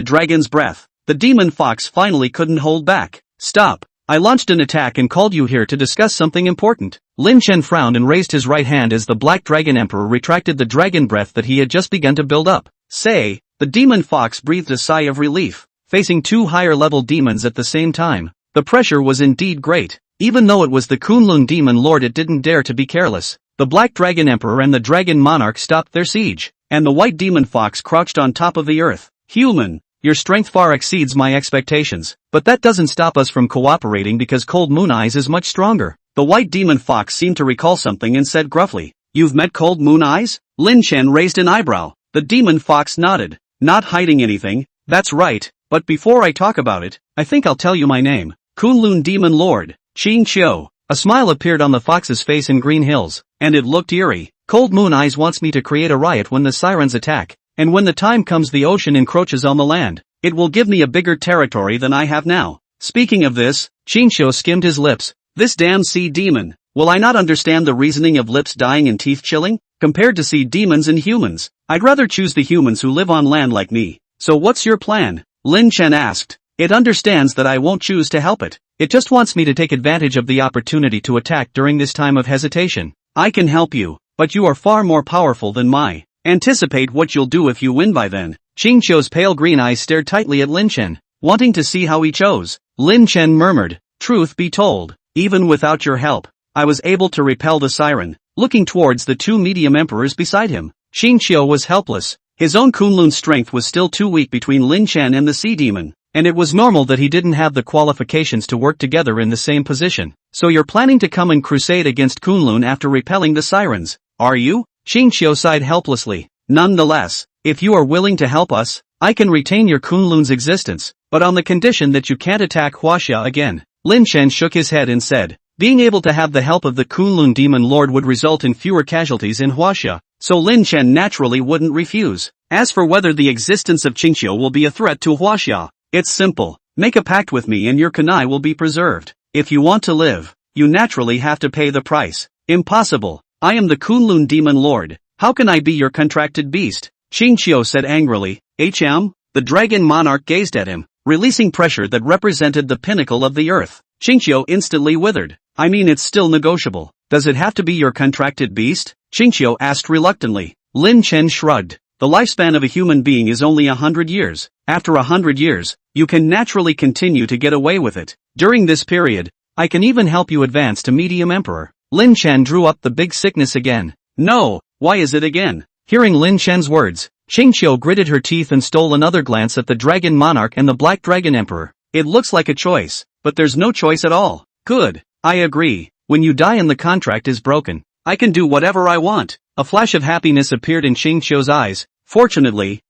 S1: dragon's breath, the demon fox finally couldn't hold back. Stop. I launched an attack and called you here to discuss something important. Lin Chen frowned and raised his right hand as the Black Dragon Emperor retracted the dragon breath that he had just begun to build up. Say, the demon fox breathed a sigh of relief, facing 2 higher-level demons at the same time. The pressure was indeed great. Even though it was the Kunlun demon lord, it didn't dare to be careless. The Black Dragon Emperor and the Dragon Monarch stopped their siege, and the white demon fox crouched on top of the earth. Human, your strength far exceeds my expectations, but that doesn't stop us from cooperating because Cold Moon Eyes is much stronger. The white demon fox seemed to recall something and said gruffly, You've met Cold Moon Eyes? Lin Chen raised an eyebrow. The demon fox nodded. Not hiding anything, That's right, but before I talk about it, I think I'll tell you my name. Kunlun Demon Lord, Qing Qiu. A smile appeared on the fox's face in Green Hills, and it looked eerie. Cold Moon Eyes wants me to create a riot when the sirens attack, and when the time comes the ocean encroaches on the land. It will give me a bigger territory than I have now. Speaking of this, Qing Qiu skimmed his lips. This damn sea demon. Will I not understand the reasoning of lips dying and teeth chilling? Compared to sea demons and humans, I'd rather choose the humans who live on land like me. So what's your plan? Lin Chen asked. It understands that I won't choose to help it. It just wants me to take advantage of the opportunity to attack during this time of hesitation. I can help you, but you are far more powerful than my. Anticipate what you'll do if you win by then. Qing Qiu's pale green eyes stared tightly at Lin Chen, wanting to see how he chose. Lin Chen murmured, truth be told, even without your help, I was able to repel the siren. Looking towards the two medium emperors beside him, Qing Qiu was helpless. His own Kunlun strength was still too weak between Lin Chen and the sea demon, and it was normal that he didn't have the qualifications to work together in the same position. So you're planning to come and crusade against Kunlun after repelling the sirens, are you? Qing Qiu sighed helplessly. Nonetheless, if you are willing to help us, I can retain your Kunlun's existence, but on the condition that you can't attack Huaxia again. Lin Chen shook his head and said, being able to have the help of the Kunlun Demon Lord would result in fewer casualties in Huaxia, so Lin Chen naturally wouldn't refuse. As for whether the existence of Qing Qiu will be a threat to Huaxia, it's simple. Make a pact with me and your kunai will be preserved. If you want to live, you naturally have to pay the price. Impossible. I am the Kunlun Demon Lord. How can I be your contracted beast? Qing Qiu said angrily. The dragon monarch gazed at him, releasing pressure that represented the pinnacle of the earth. Qing Qiu instantly withered. I mean, it's still negotiable. Does it have to be your contracted beast? Qing Qiu asked reluctantly. Lin Chen shrugged. The lifespan of a human being is only 100 years. After 100 years, you can naturally continue to get away with it. During this period, I can even help you advance to medium emperor. Lin Chen drew up the big sickness again. No, why is it again? Hearing Lin Chen's words, Qing Qiu gritted her teeth and stole another glance at the dragon monarch and the black dragon emperor. It looks like a choice, but there's no choice at all. Good, I agree. When you die and the contract is broken, I can do whatever I want. A flash of happiness appeared in Qing Qiu's eyes. Fortunately,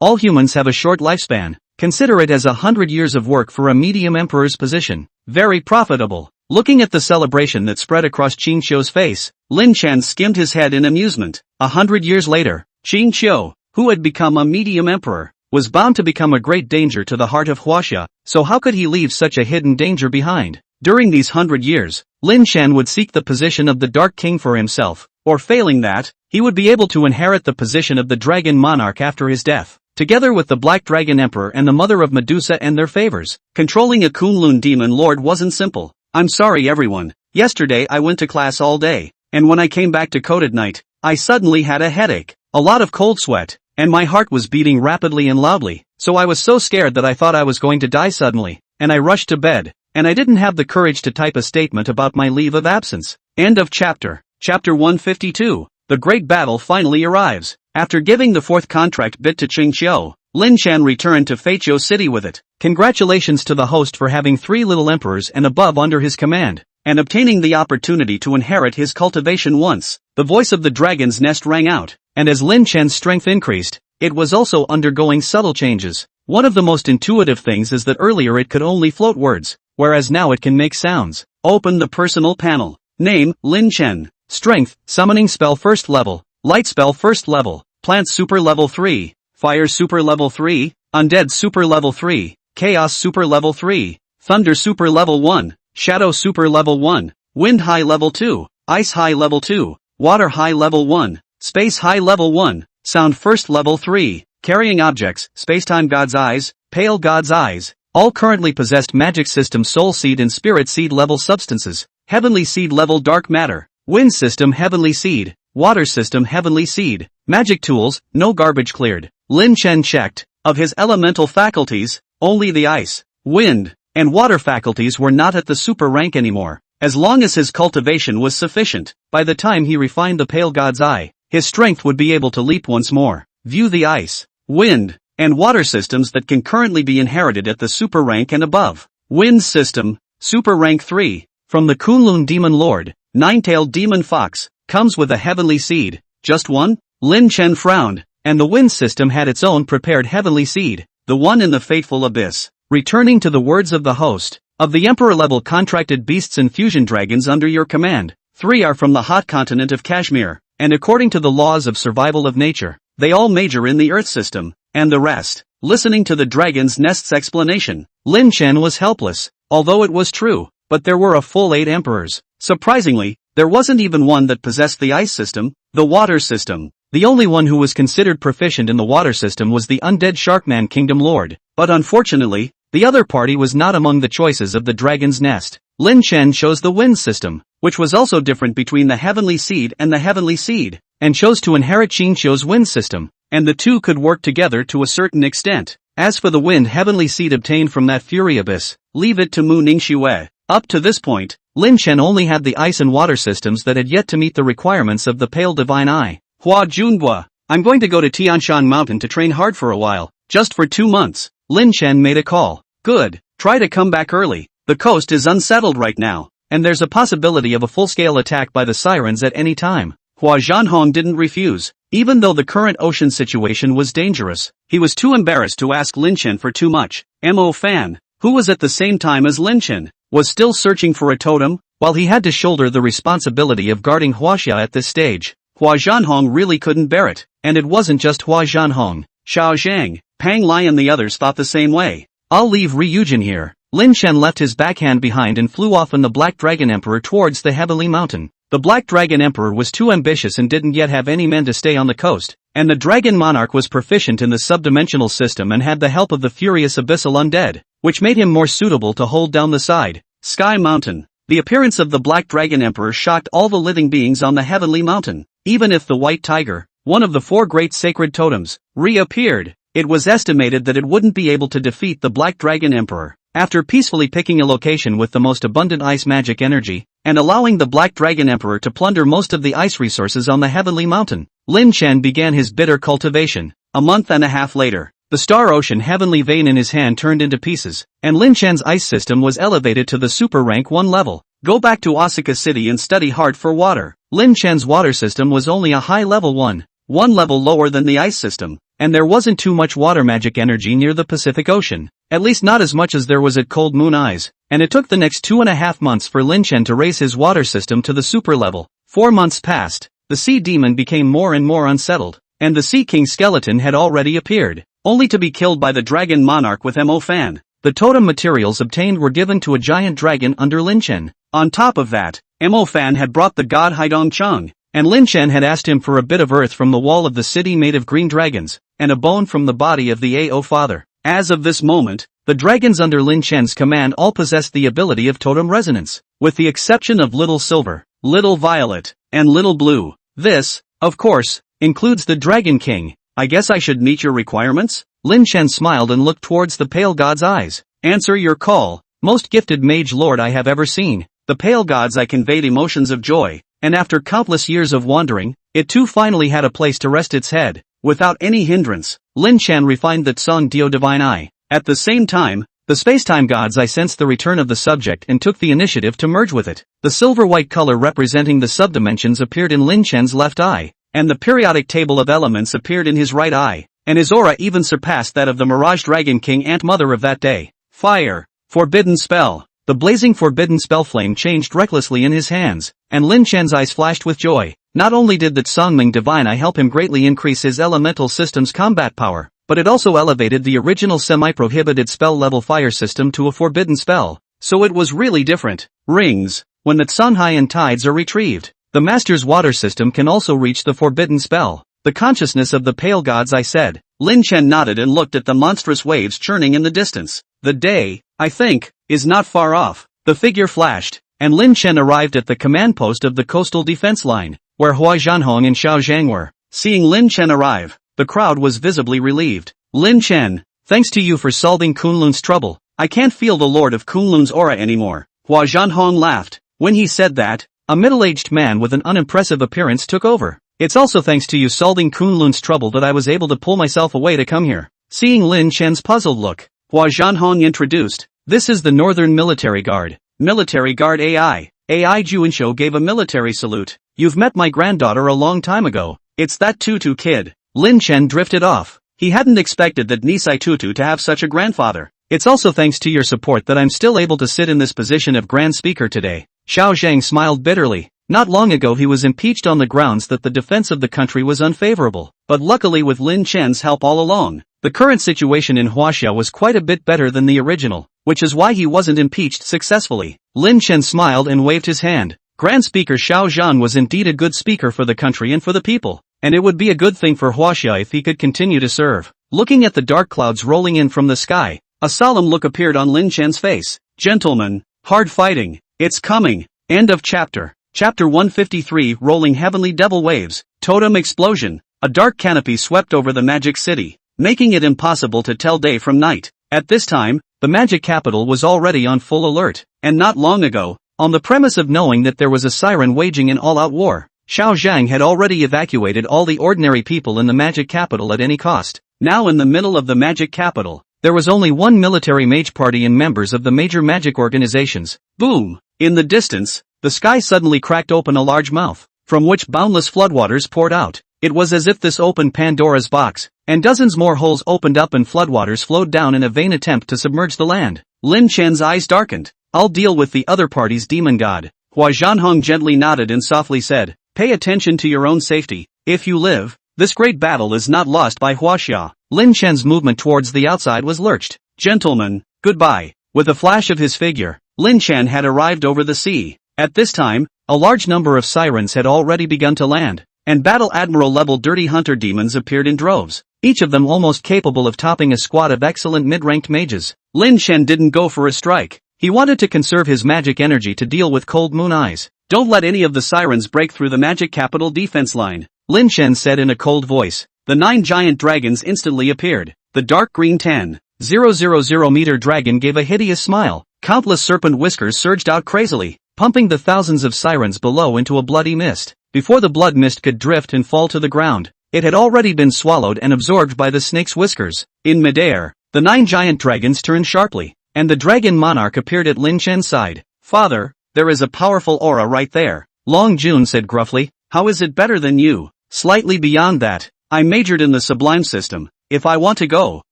S1: all humans have a short lifespan. Consider it as 100 years of work for a medium emperor's position. Very profitable. Looking at the celebration that spread across Qing Qiu's face, Lin Chen skimmed his head in amusement. 100 years later, Qing Qiu, who had become a medium emperor, was bound to become a great danger to the heart of Huaxia, so how could he leave such a hidden danger behind? During these 100 years, Lin Chen would seek the position of the Dark King for himself, or failing that, he would be able to inherit the position of the Dragon Monarch after his death, together with the Black Dragon Emperor and the Mother of Medusa and their favors. Controlling a Kunlun Demon Lord wasn't simple. I'm sorry everyone, yesterday I went to class all day, and when I came back to code at night, I suddenly had a headache, a lot of cold sweat, and my heart was beating rapidly and loudly, so I was so scared that I thought I was going to die suddenly, and I rushed to bed, and I didn't have the courage to type a statement about my leave of absence. End of chapter. Chapter 152. The Great Battle finally arrives. After giving the fourth contract bit to Qing Qiu, Lin Chen returned to Feiqiu City with it. Congratulations to the host for having 3 little emperors and above under his command, and obtaining the opportunity to inherit his cultivation once. The voice of the dragon's nest rang out, and as Lin Chen's strength increased, it was also undergoing subtle changes. One of the most intuitive things is that earlier it could only float words, whereas now it can make sounds. Open the personal panel. Name, Lin Chen. Strength, summoning spell first level, light spell first level, plant super level 3, fire super level 3, undead super level 3, chaos super level 3, thunder super level 1, shadow super level 1, wind high level 2, ice high level 2, water high level 1, space high level 1, sound first level 3, carrying objects, spacetime God's eyes, pale God's eyes, all currently possessed magic system soul seed and spirit seed level substances, heavenly seed level dark matter, wind system heavenly seed, water system heavenly seed, magic tools, no garbage cleared. Lin Chen checked. Of his elemental faculties, only the ice, wind, and water faculties were not at the super rank anymore. As long as his cultivation was sufficient, by the time he refined the pale God's eye, his strength would be able to leap once more. View the ice, wind, and water systems that can currently be inherited at the super rank and above. Wind system, super rank 3, from the Kunlun Demon Lord, Nine-tailed Demon Fox, comes with a heavenly seed. Just one? Lin Chen frowned, and the wind system had its own prepared heavenly seed, the one in the fateful abyss. Returning to the words of the host, of the Emperor-level contracted beasts and fusion dragons under your command, 3 are from the hot continent of Kashmir, and according to the laws of survival of nature, they all major in the Earth system, and the rest. Listening to the dragon's nest's explanation, Lin Chen was helpless, although it was true, but there were a full 8 emperors. Surprisingly, there wasn't even one that possessed the ice system, the water system. The only one who was considered proficient in the water system was the undead Sharkman Kingdom Lord, but unfortunately, the other party was not among the choices of the dragon's nest. Lin Chen chose the wind system, which was also different between the heavenly seed and the heavenly seed, and chose to inherit Qingqiu's wind system, and the two could work together to a certain extent. As for the wind heavenly seed obtained from that fury abyss, leave it to Mu Ningxue. Up to this point, Lin Chen only had the ice and water systems that had yet to meet the requirements of the pale divine eye. Hua Junhua, I'm going to go to Tianshan Mountain to train hard for a while, just for 2 months. Lin Chen made a call. Good, try to come back early. The coast is unsettled right now, and there's a possibility of a full-scale attack by the sirens at any time. Hua Zhanhong didn't refuse, even though the current ocean situation was dangerous. He was too embarrassed to ask Lin Chen for too much. Mo Fan, who was at the same time as Lin Chen, was still searching for a totem, while he had to shoulder the responsibility of guarding Huaxia at this stage. Hua Zhanhong really couldn't bear it, and it wasn't just Hua Zhanhong. Xiao Zhang, Pang Lai and the others thought the same way. I'll leave Ryujin here. Lin Chen left his backhand behind and flew off on the Black Dragon Emperor towards the Heavenly Mountain. The Black Dragon Emperor was too ambitious and didn't yet have any men to stay on the coast, and the Dragon Monarch was proficient in the subdimensional system and had the help of the furious abyssal undead, which made him more suitable to hold down the side. Sky Mountain. The appearance of the Black Dragon Emperor shocked all the living beings on the Heavenly Mountain. Even if the White Tiger, one of the 4 great sacred totems, reappeared, it was estimated that it wouldn't be able to defeat the Black Dragon Emperor. After peacefully picking a location with the most abundant ice magic energy, and allowing the Black Dragon Emperor to plunder most of the ice resources on the Heavenly Mountain, Lin Chen began his bitter cultivation. A month and a half later, the Star Ocean Heavenly Vein in his hand turned into pieces, and Lin Chen's ice system was elevated to the Super Rank 1 level. Go back to Osaka City and study hard for water. Lin Chen's water system was only a high level 1 level lower than the ice system, and there wasn't too much water magic energy near the Pacific Ocean. At least not as much as there was at Cold Moon Eyes, and it took the next 2.5 months for Lin Chen to raise his water system to the super level. 4 months passed, the Sea Demon became more and more unsettled, and the Sea King skeleton had already appeared, only to be killed by the Dragon Monarch with Mo Fan. The totem materials obtained were given to a giant dragon under Lin Chen. On top of that, Mo Fan had brought the god Haidong Cheng, and Lin Chen had asked him for a bit of earth from the wall of the city made of green dragons, and a bone from the body of the Ao father. As of this moment, the dragons under Lin Chen's command all possessed the ability of totem resonance, with the exception of Little Silver, Little Violet, and Little Blue. This, of course, includes the Dragon King. I guess I should meet your requirements? Lin Chen smiled and looked towards the pale god's eyes. Answer your call, most gifted mage lord I have ever seen. The pale god's eye conveyed emotions of joy, and after countless years of wandering, it too finally had a place to rest its head. Without any hindrance, Lin Chen refined the Tsung Dio Divine Eye. At the same time, the spacetime god's eye sensed the return of the subject and took the initiative to merge with it. The silver-white color representing the subdimensions appeared in Lin Chen's left eye, and the periodic table of elements appeared in his right eye, and his aura even surpassed that of the Mirage Dragon King Ant Mother of that day. Fire. Forbidden spell. The blazing forbidden spell flame changed recklessly in his hands, and Lin Chen's eyes flashed with joy. Not only did the Tsangming Divine Eye help him greatly increase his elemental system's combat power, but it also elevated the original semi-prohibited spell level fire system to a forbidden spell, so it was really different. Rings. When the Tsunghai and tides are retrieved, the master's water system can also reach the forbidden spell. The consciousness of the pale god's eye said. Lin Chen nodded and looked at the monstrous waves churning in the distance. The day, I think, is not far off. The figure flashed, and Lin Chen arrived at the command post of the coastal defense line, where Hua Zhanhong and Xiao Zhang were. Seeing Lin Chen arrive, the crowd was visibly relieved. Lin Chen, thanks to you for solving Kunlun's trouble, I can't feel the Lord of Kunlun's aura anymore. Hua Zhanhong laughed. When he said that, a middle-aged man with an unimpressive appearance took over. It's also thanks to you solving Kunlun's trouble that I was able to pull myself away to come here. Seeing Lin Chen's puzzled look, Hua Zhanhong introduced. This is the Northern Military Guard. Military Guard AI. AI Junsho gave a military salute. You've met my granddaughter a long time ago. It's that Tutu kid. Lin Chen drifted off. He hadn't expected that Nisai Tutu to have such a grandfather. It's also thanks to your support that I'm still able to sit in this position of Grand Speaker today. Xiao Zhang smiled bitterly. Not long ago he was impeached on the grounds that the defense of the country was unfavorable, but luckily with Lin Chen's help all along, the current situation in Huaxia was quite a bit better than the original, which is why he wasn't impeached successfully. Lin Chen smiled and waved his hand. Grand Speaker Xiao Zhan was indeed a good speaker for the country and for the people, and it would be a good thing for Huaxia if he could continue to serve. Looking at the dark clouds rolling in from the sky, a solemn look appeared on Lin Chen's face. Gentlemen, hard fighting, it's coming. End of chapter. Chapter 153 Rolling Heavenly Devil Waves, Totem Explosion. A dark canopy swept over the magic city, making it impossible to tell day from night. At this time, the magic capital was already on full alert, and not long ago, on the premise of knowing that there was a siren waging an all-out war, Xiao Zhang had already evacuated all the ordinary people in the magic capital at any cost. Now in the middle of the magic capital, there was only one military mage party and members of the major magic organizations. Boom! In the distance, the sky suddenly cracked open a large mouth, from which boundless floodwaters poured out. It was as if this opened Pandora's box, and dozens more holes opened up and floodwaters flowed down in a vain attempt to submerge the land. Lin Chen's eyes darkened. I'll deal with the other party's demon god. Hua Zhanhong gently nodded and softly said, pay attention to your own safety. If you live, this great battle is not lost by Huaxia. Lin Chen's movement towards the outside was lurched. Gentlemen, goodbye. With a flash of his figure, Lin Chen had arrived over the sea. At this time, a large number of sirens had already begun to land, and Battle Admiral-level dirty hunter demons appeared in droves, each of them almost capable of topping a squad of excellent mid-ranked mages. Lin Chen didn't go for a strike. He wanted to conserve his magic energy to deal with Cold Moon Eyes. Don't let any of the sirens break through the magic capital defense line, Lin Chen said in a cold voice. The 9 giant dragons instantly appeared. The dark green 10,000 meter dragon gave a hideous smile. Countless serpent whiskers surged out crazily, pumping the thousands of sirens below into a bloody mist. Before the blood mist could drift and fall to the ground, it had already been swallowed and absorbed by the snake's whiskers. In midair, the 9 giant dragons turned sharply, and the dragon monarch appeared at Lin Chen's side. Father, there is a powerful aura right there, Long Jun said gruffly. How is it better than you? Slightly beyond that. I majored in the sublime system. If I want to go,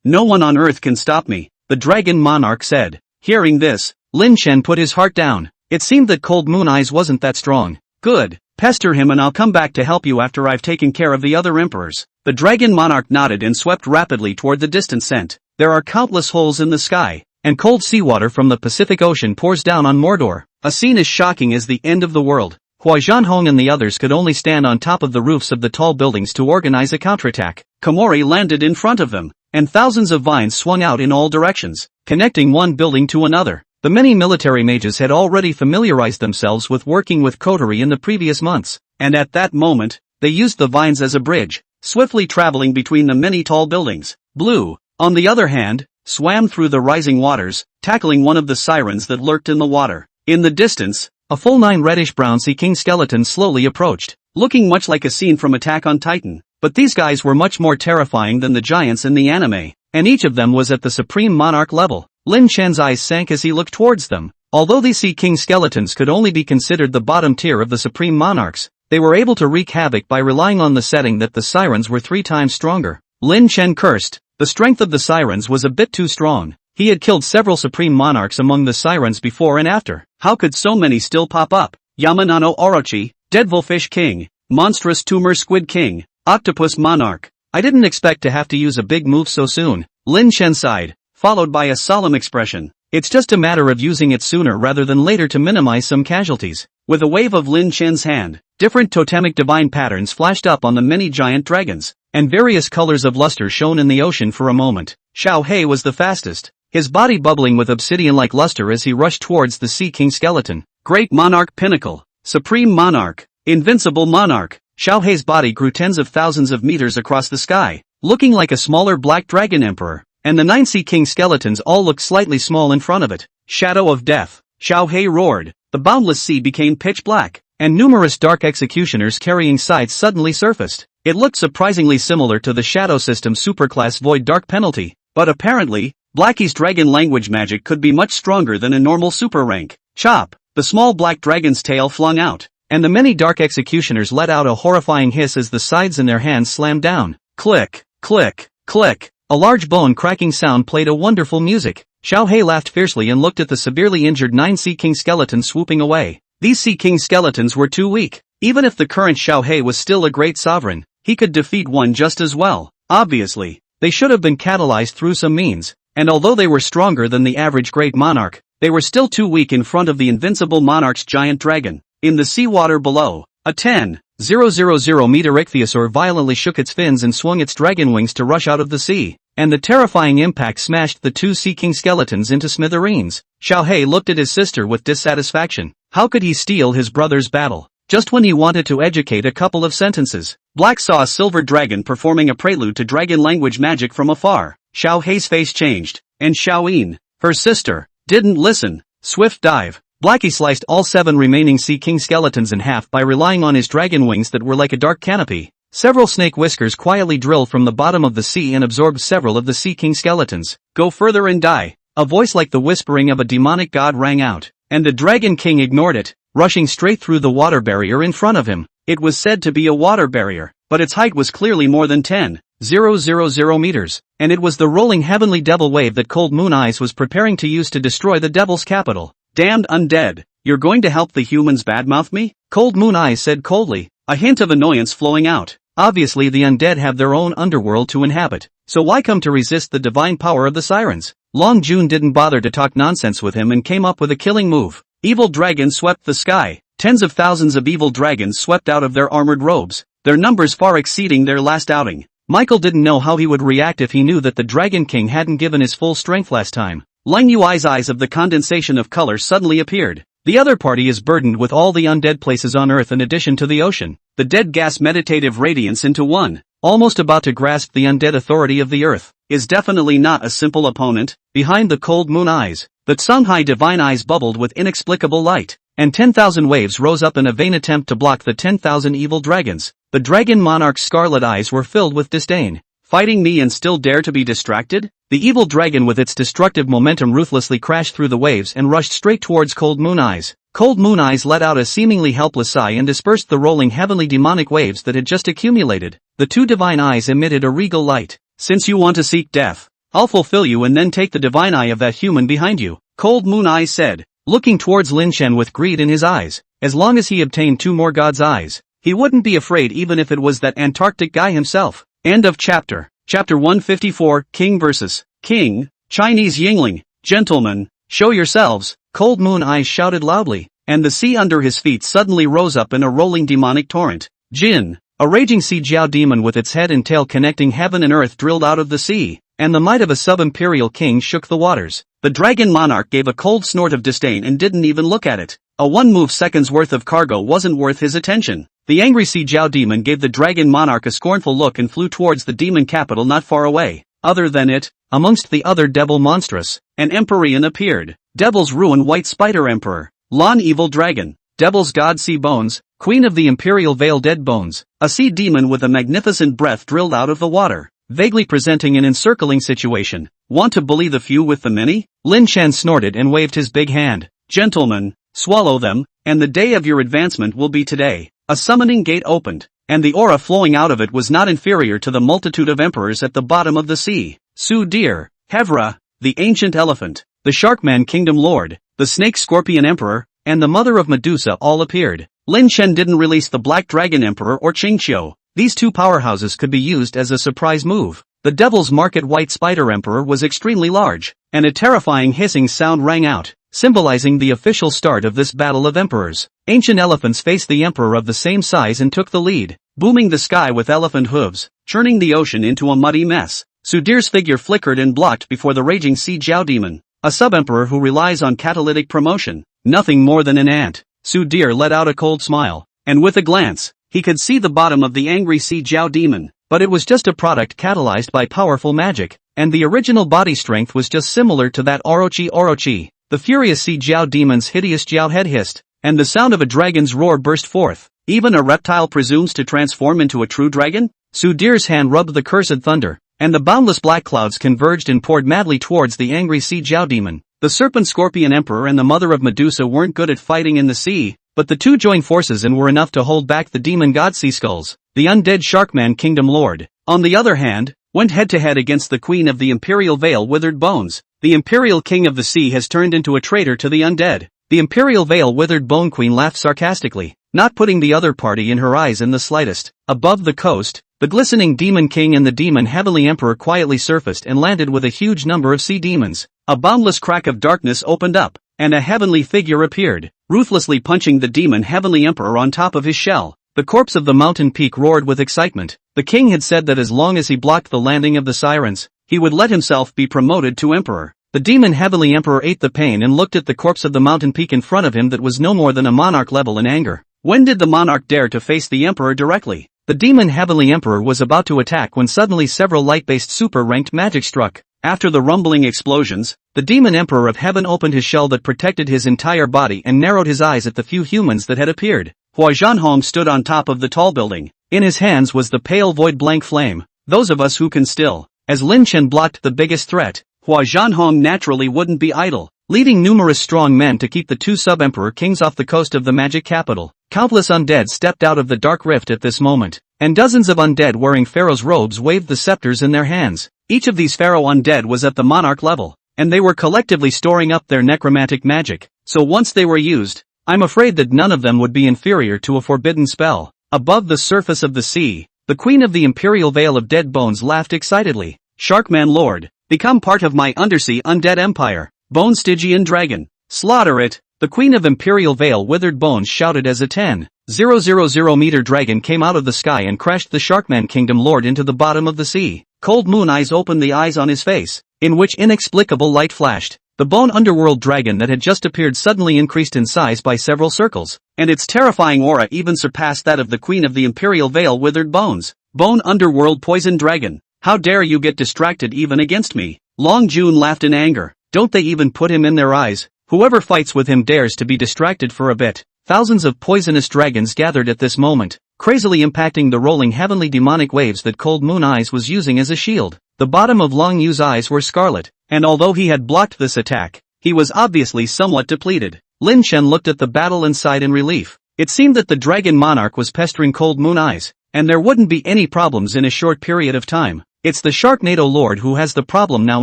S1: no one on earth can stop me, the dragon monarch said. Hearing this, Lin Chen put his heart down. It seemed that Cold Moon Eyes wasn't that strong. Good. Pester him and I'll come back to help you after I've taken care of the other emperors. The dragon monarch nodded and swept rapidly toward the distant scent. There are countless holes in the sky, and cold seawater from the Pacific Ocean pours down on Mordor. A scene as shocking as the end of the world. Hua Zhanhong and the others could only stand on top of the roofs of the tall buildings to organize a counterattack. Komori landed in front of them, and thousands of vines swung out in all directions, connecting one building to another. The many military mages had already familiarized themselves with working with coterie in the previous months, and at that moment, they used the vines as a bridge, swiftly traveling between the many tall buildings. Blue, on the other hand, swam through the rising waters, tackling one of the sirens that lurked in the water. In the distance, a full 9 reddish-brown sea king skeleton slowly approached, looking much like a scene from Attack on Titan. But these guys were much more terrifying than the giants in the anime, and each of them was at the supreme monarch level. Lin Chen's eyes sank as he looked towards them. Although these sea king skeletons could only be considered the bottom tier of the supreme monarchs, they were able to wreak havoc by relying on the setting that the sirens were 3 times stronger. Lin Chen cursed. The strength of the sirens was a bit too strong. He had killed several supreme monarchs among the sirens before and after. How could so many still pop up? Yamanano Orochi, Deadful King, Monstrous Tumor Squid King, Octopus Monarch. I didn't expect to have to use a big move so soon. Lin Chen sighed, followed by a solemn expression. It's just a matter of using it sooner rather than later to minimize some casualties. With a wave of Lin Chen's hand, different totemic divine patterns flashed up on the many giant dragons, and various colors of luster shone in the ocean for a moment. Xiao He was the fastest, his body bubbling with obsidian-like luster as he rushed towards the Sea King skeleton. Great Monarch Pinnacle, Supreme Monarch, Invincible Monarch. Xiao He's body grew tens of thousands of meters across the sky, looking like a smaller black dragon emperor, and the 9 Sea King skeletons all looked slightly small in front of it. Shadow of Death. Xiao He roared. The boundless sea became pitch black, and numerous dark executioners carrying scythes suddenly surfaced. It looked surprisingly similar to the Shadow System Superclass Void Dark Penalty, but apparently, Blackie's dragon language magic could be much stronger than a normal super rank. Chop! The small black dragon's tail flung out, and the many dark executioners let out a horrifying hiss as the scythes in their hands slammed down. Click, click, click. A large bone-cracking sound played a wonderful music. Xiao Hei laughed fiercely and looked at the severely injured 9 Sea King skeletons swooping away. These Sea King skeletons were too weak. Even if the current Xiao Hei was still a great sovereign, he could defeat one just as well. Obviously, they should have been catalyzed through some means, and although they were stronger than the average great monarch, they were still too weak in front of the invincible monarch's giant dragon. In the seawater below, a 10,000-meter ichthyosaur violently shook its fins and swung its dragon wings to rush out of the sea, and the terrifying impact smashed the 2 Sea King skeletons into smithereens. Xiao Hei looked at his sister with dissatisfaction. How could he steal his brother's battle? Just when he wanted to educate a couple of sentences, Black saw a silver dragon performing a prelude to dragon language magic from afar. Xiao Hei's face changed, and Xiaoyin, her sister, didn't listen. Swift dive. Blackie sliced all 7 remaining Sea King skeletons in half by relying on his dragon wings that were like a dark canopy. Several snake whiskers quietly drilled from the bottom of the sea and absorbed several of the Sea King skeletons. Go further and die. A voice like the whispering of a demonic god rang out, and the Dragon King ignored it, rushing straight through the water barrier in front of him. It was said to be a water barrier, but its height was clearly more than 10,000 meters, and it was the rolling heavenly devil wave that Cold Moon Eyes was preparing to use to destroy the devil's capital. Damned undead, you're going to help the humans badmouth me? Cold Moon Eyes said coldly, a hint of annoyance flowing out. Obviously the undead have their own underworld to inhabit, so why come to resist the divine power of the sirens? Long June didn't bother to talk nonsense with him and came up with a killing move. Evil dragons swept the sky. Tens of thousands of evil dragons swept out of their armored robes, their numbers far exceeding their last outing. Michael didn't know how he would react if he knew that the Dragon King hadn't given his full strength last time. Lang Yui's eyes of the condensation of color suddenly appeared. The other party is burdened with all the undead places on Earth in addition to the ocean. The dead gas meditative radiance into one, almost about to grasp the undead authority of the Earth, is definitely not a simple opponent. Behind the Cold Moon Eyes, the Songhai divine eyes bubbled with inexplicable light, and 10,000 waves rose up in a vain attempt to block the 10,000 evil dragons. The dragon monarch's scarlet eyes were filled with disdain. Fighting me and still dare to be distracted? The evil dragon with its destructive momentum ruthlessly crashed through the waves and rushed straight towards Cold Moon Eyes. Cold Moon Eyes let out a seemingly helpless sigh and dispersed the rolling heavenly demonic waves that had just accumulated. The 2 divine eyes emitted a regal light. Since you want to seek death, I'll fulfill you and then take the divine eye of that human behind you, Cold Moon Eyes said, looking towards Lin Shen with greed in his eyes. As long as he obtained 2 more gods' eyes, he wouldn't be afraid even if it was that Antarctic guy himself. End of chapter. Chapter 154, King vs. King. Chinese Yingling, gentlemen, show yourselves, Cold Moon Eyes shouted loudly, and the sea under his feet suddenly rose up in a rolling demonic torrent. Jin, a raging sea jiao demon with its head and tail connecting heaven and earth drilled out of the sea, and the might of a sub-imperial king shook the waters. The dragon monarch gave a cold snort of disdain and didn't even look at it. A 1 second's worth of cargo wasn't worth his attention. The angry sea jiao demon gave the dragon monarch a scornful look and flew towards the demon capital not far away. Other than it, amongst the other devil monstrous, an Empyrean appeared. Devil's Ruin White Spider Emperor, Lan Evil Dragon, Devil's God Sea Bones, Queen of the Imperial Veil Dead Bones, a sea demon with a magnificent breath drilled out of the water, vaguely presenting an encircling situation. Want to bully the few with the many? Lin Shan snorted and waved his big hand. Gentlemen, swallow them, and the day of your advancement will be today. A summoning gate opened, and the aura flowing out of it was not inferior to the multitude of emperors at the bottom of the sea. Su Deer, Hevra, the ancient elephant, the Sharkman Kingdom Lord, the Snake Scorpion Emperor, and the Mother of Medusa all appeared. Lin Shen didn't release the Black Dragon Emperor or Qingqiu. These 2 powerhouses could be used as a surprise move. The Devil's Market White Spider Emperor was extremely large, and a terrifying hissing sound rang out, symbolizing the official start of this battle of emperors. Ancient elephants faced the emperor of the same size and took the lead, booming the sky with elephant hooves, churning the ocean into a muddy mess. Sudir's figure flickered and blocked before the raging sea jiao demon, a sub-emperor who relies on catalytic promotion, nothing more than an ant. Sudir let out a cold smile, and with a glance, he could see the bottom of the angry sea jiao demon, but it was just a product catalyzed by powerful magic, and the original body strength was just similar to that Orochi. The furious sea jiao demon's hideous jiao head hissed, and the sound of a dragon's roar burst forth. Even a reptile presumes to transform into a true dragon? Sudir's hand rubbed the cursed thunder, and the boundless black clouds converged and poured madly towards the angry sea jiao demon. The Serpent Scorpion Emperor and the Mother of Medusa weren't good at fighting in the sea, but the 2 joined forces and were enough to hold back the demon god sea skulls. The undead Sharkman Kingdom Lord, on the other hand, went head-to-head against the Queen of the Imperial Vale Withered Bones. The Imperial King of the Sea has turned into a traitor to the undead. The Imperial Vale Withered Bone Queen laughed sarcastically, not putting the other party in her eyes in the slightest. Above the coast, the glistening Demon King and the Demon Heavenly Emperor quietly surfaced and landed with a huge number of sea demons. A boundless crack of darkness opened up, and a heavenly figure appeared, ruthlessly punching the Demon Heavenly Emperor on top of his shell. The corpse of the mountain peak roared with excitement. The king had said that as long as he blocked the landing of the sirens, he would let himself be promoted to emperor. The Demon Heavenly Emperor ate the pain and looked at the corpse of the mountain peak in front of him that was no more than a monarch level in anger. When did the monarch dare to face the emperor directly? The Demon Heavenly Emperor was about to attack when suddenly several light-based super-ranked magic struck. After the rumbling explosions, the Demon Emperor of Heaven opened his shell that protected his entire body and narrowed his eyes at the few humans that had appeared. Hua Zhanhong stood on top of the tall building. In his hands was the pale void blank flame. Those of us who can still. As Lin Chen blocked the biggest threat, Hua Zhanhong naturally wouldn't be idle, leading numerous strong men to keep the two sub-emperor kings off the coast of the magic capital. Countless undead stepped out of the dark rift at this moment, and dozens of undead wearing pharaoh's robes waved the scepters in their hands. Each of these pharaoh undead was at the monarch level, and they were collectively storing up their necromantic magic, so once they were used, I'm afraid that none of them would be inferior to a forbidden spell. Above the surface of the sea, the Queen of the Imperial Vale of Dead Bones laughed excitedly. Sharkman Lord, become part of my undersea undead empire. Bone Stygian Dragon, slaughter it. The Queen of Imperial Vale Withered Bones shouted as a 10,000 meter dragon came out of the sky and crashed the Sharkman Kingdom Lord into the bottom of the sea. Cold Moon Eyes opened the eyes on his face, in which inexplicable light flashed. The bone underworld dragon that had just appeared suddenly increased in size by several circles, and its terrifying aura even surpassed that of the Queen of the Imperial Vale Withered Bones. Bone underworld poison dragon, how dare you get distracted even against me? Long June laughed in anger. Don't they even put him in their eyes? Whoever fights with him dares to be distracted for a bit. Thousands of poisonous dragons gathered at this moment, crazily impacting the rolling heavenly demonic waves that Cold Moon Eyes was using as a shield. The bottom of Long Yu's eyes were scarlet, and although he had blocked this attack, he was obviously somewhat depleted. Lin Chen looked at the battle and sighed in relief. It seemed that the dragon monarch was pestering Cold Moon Eyes, and there wouldn't be any problems in a short period of time. It's the Sharknado Lord who has the problem now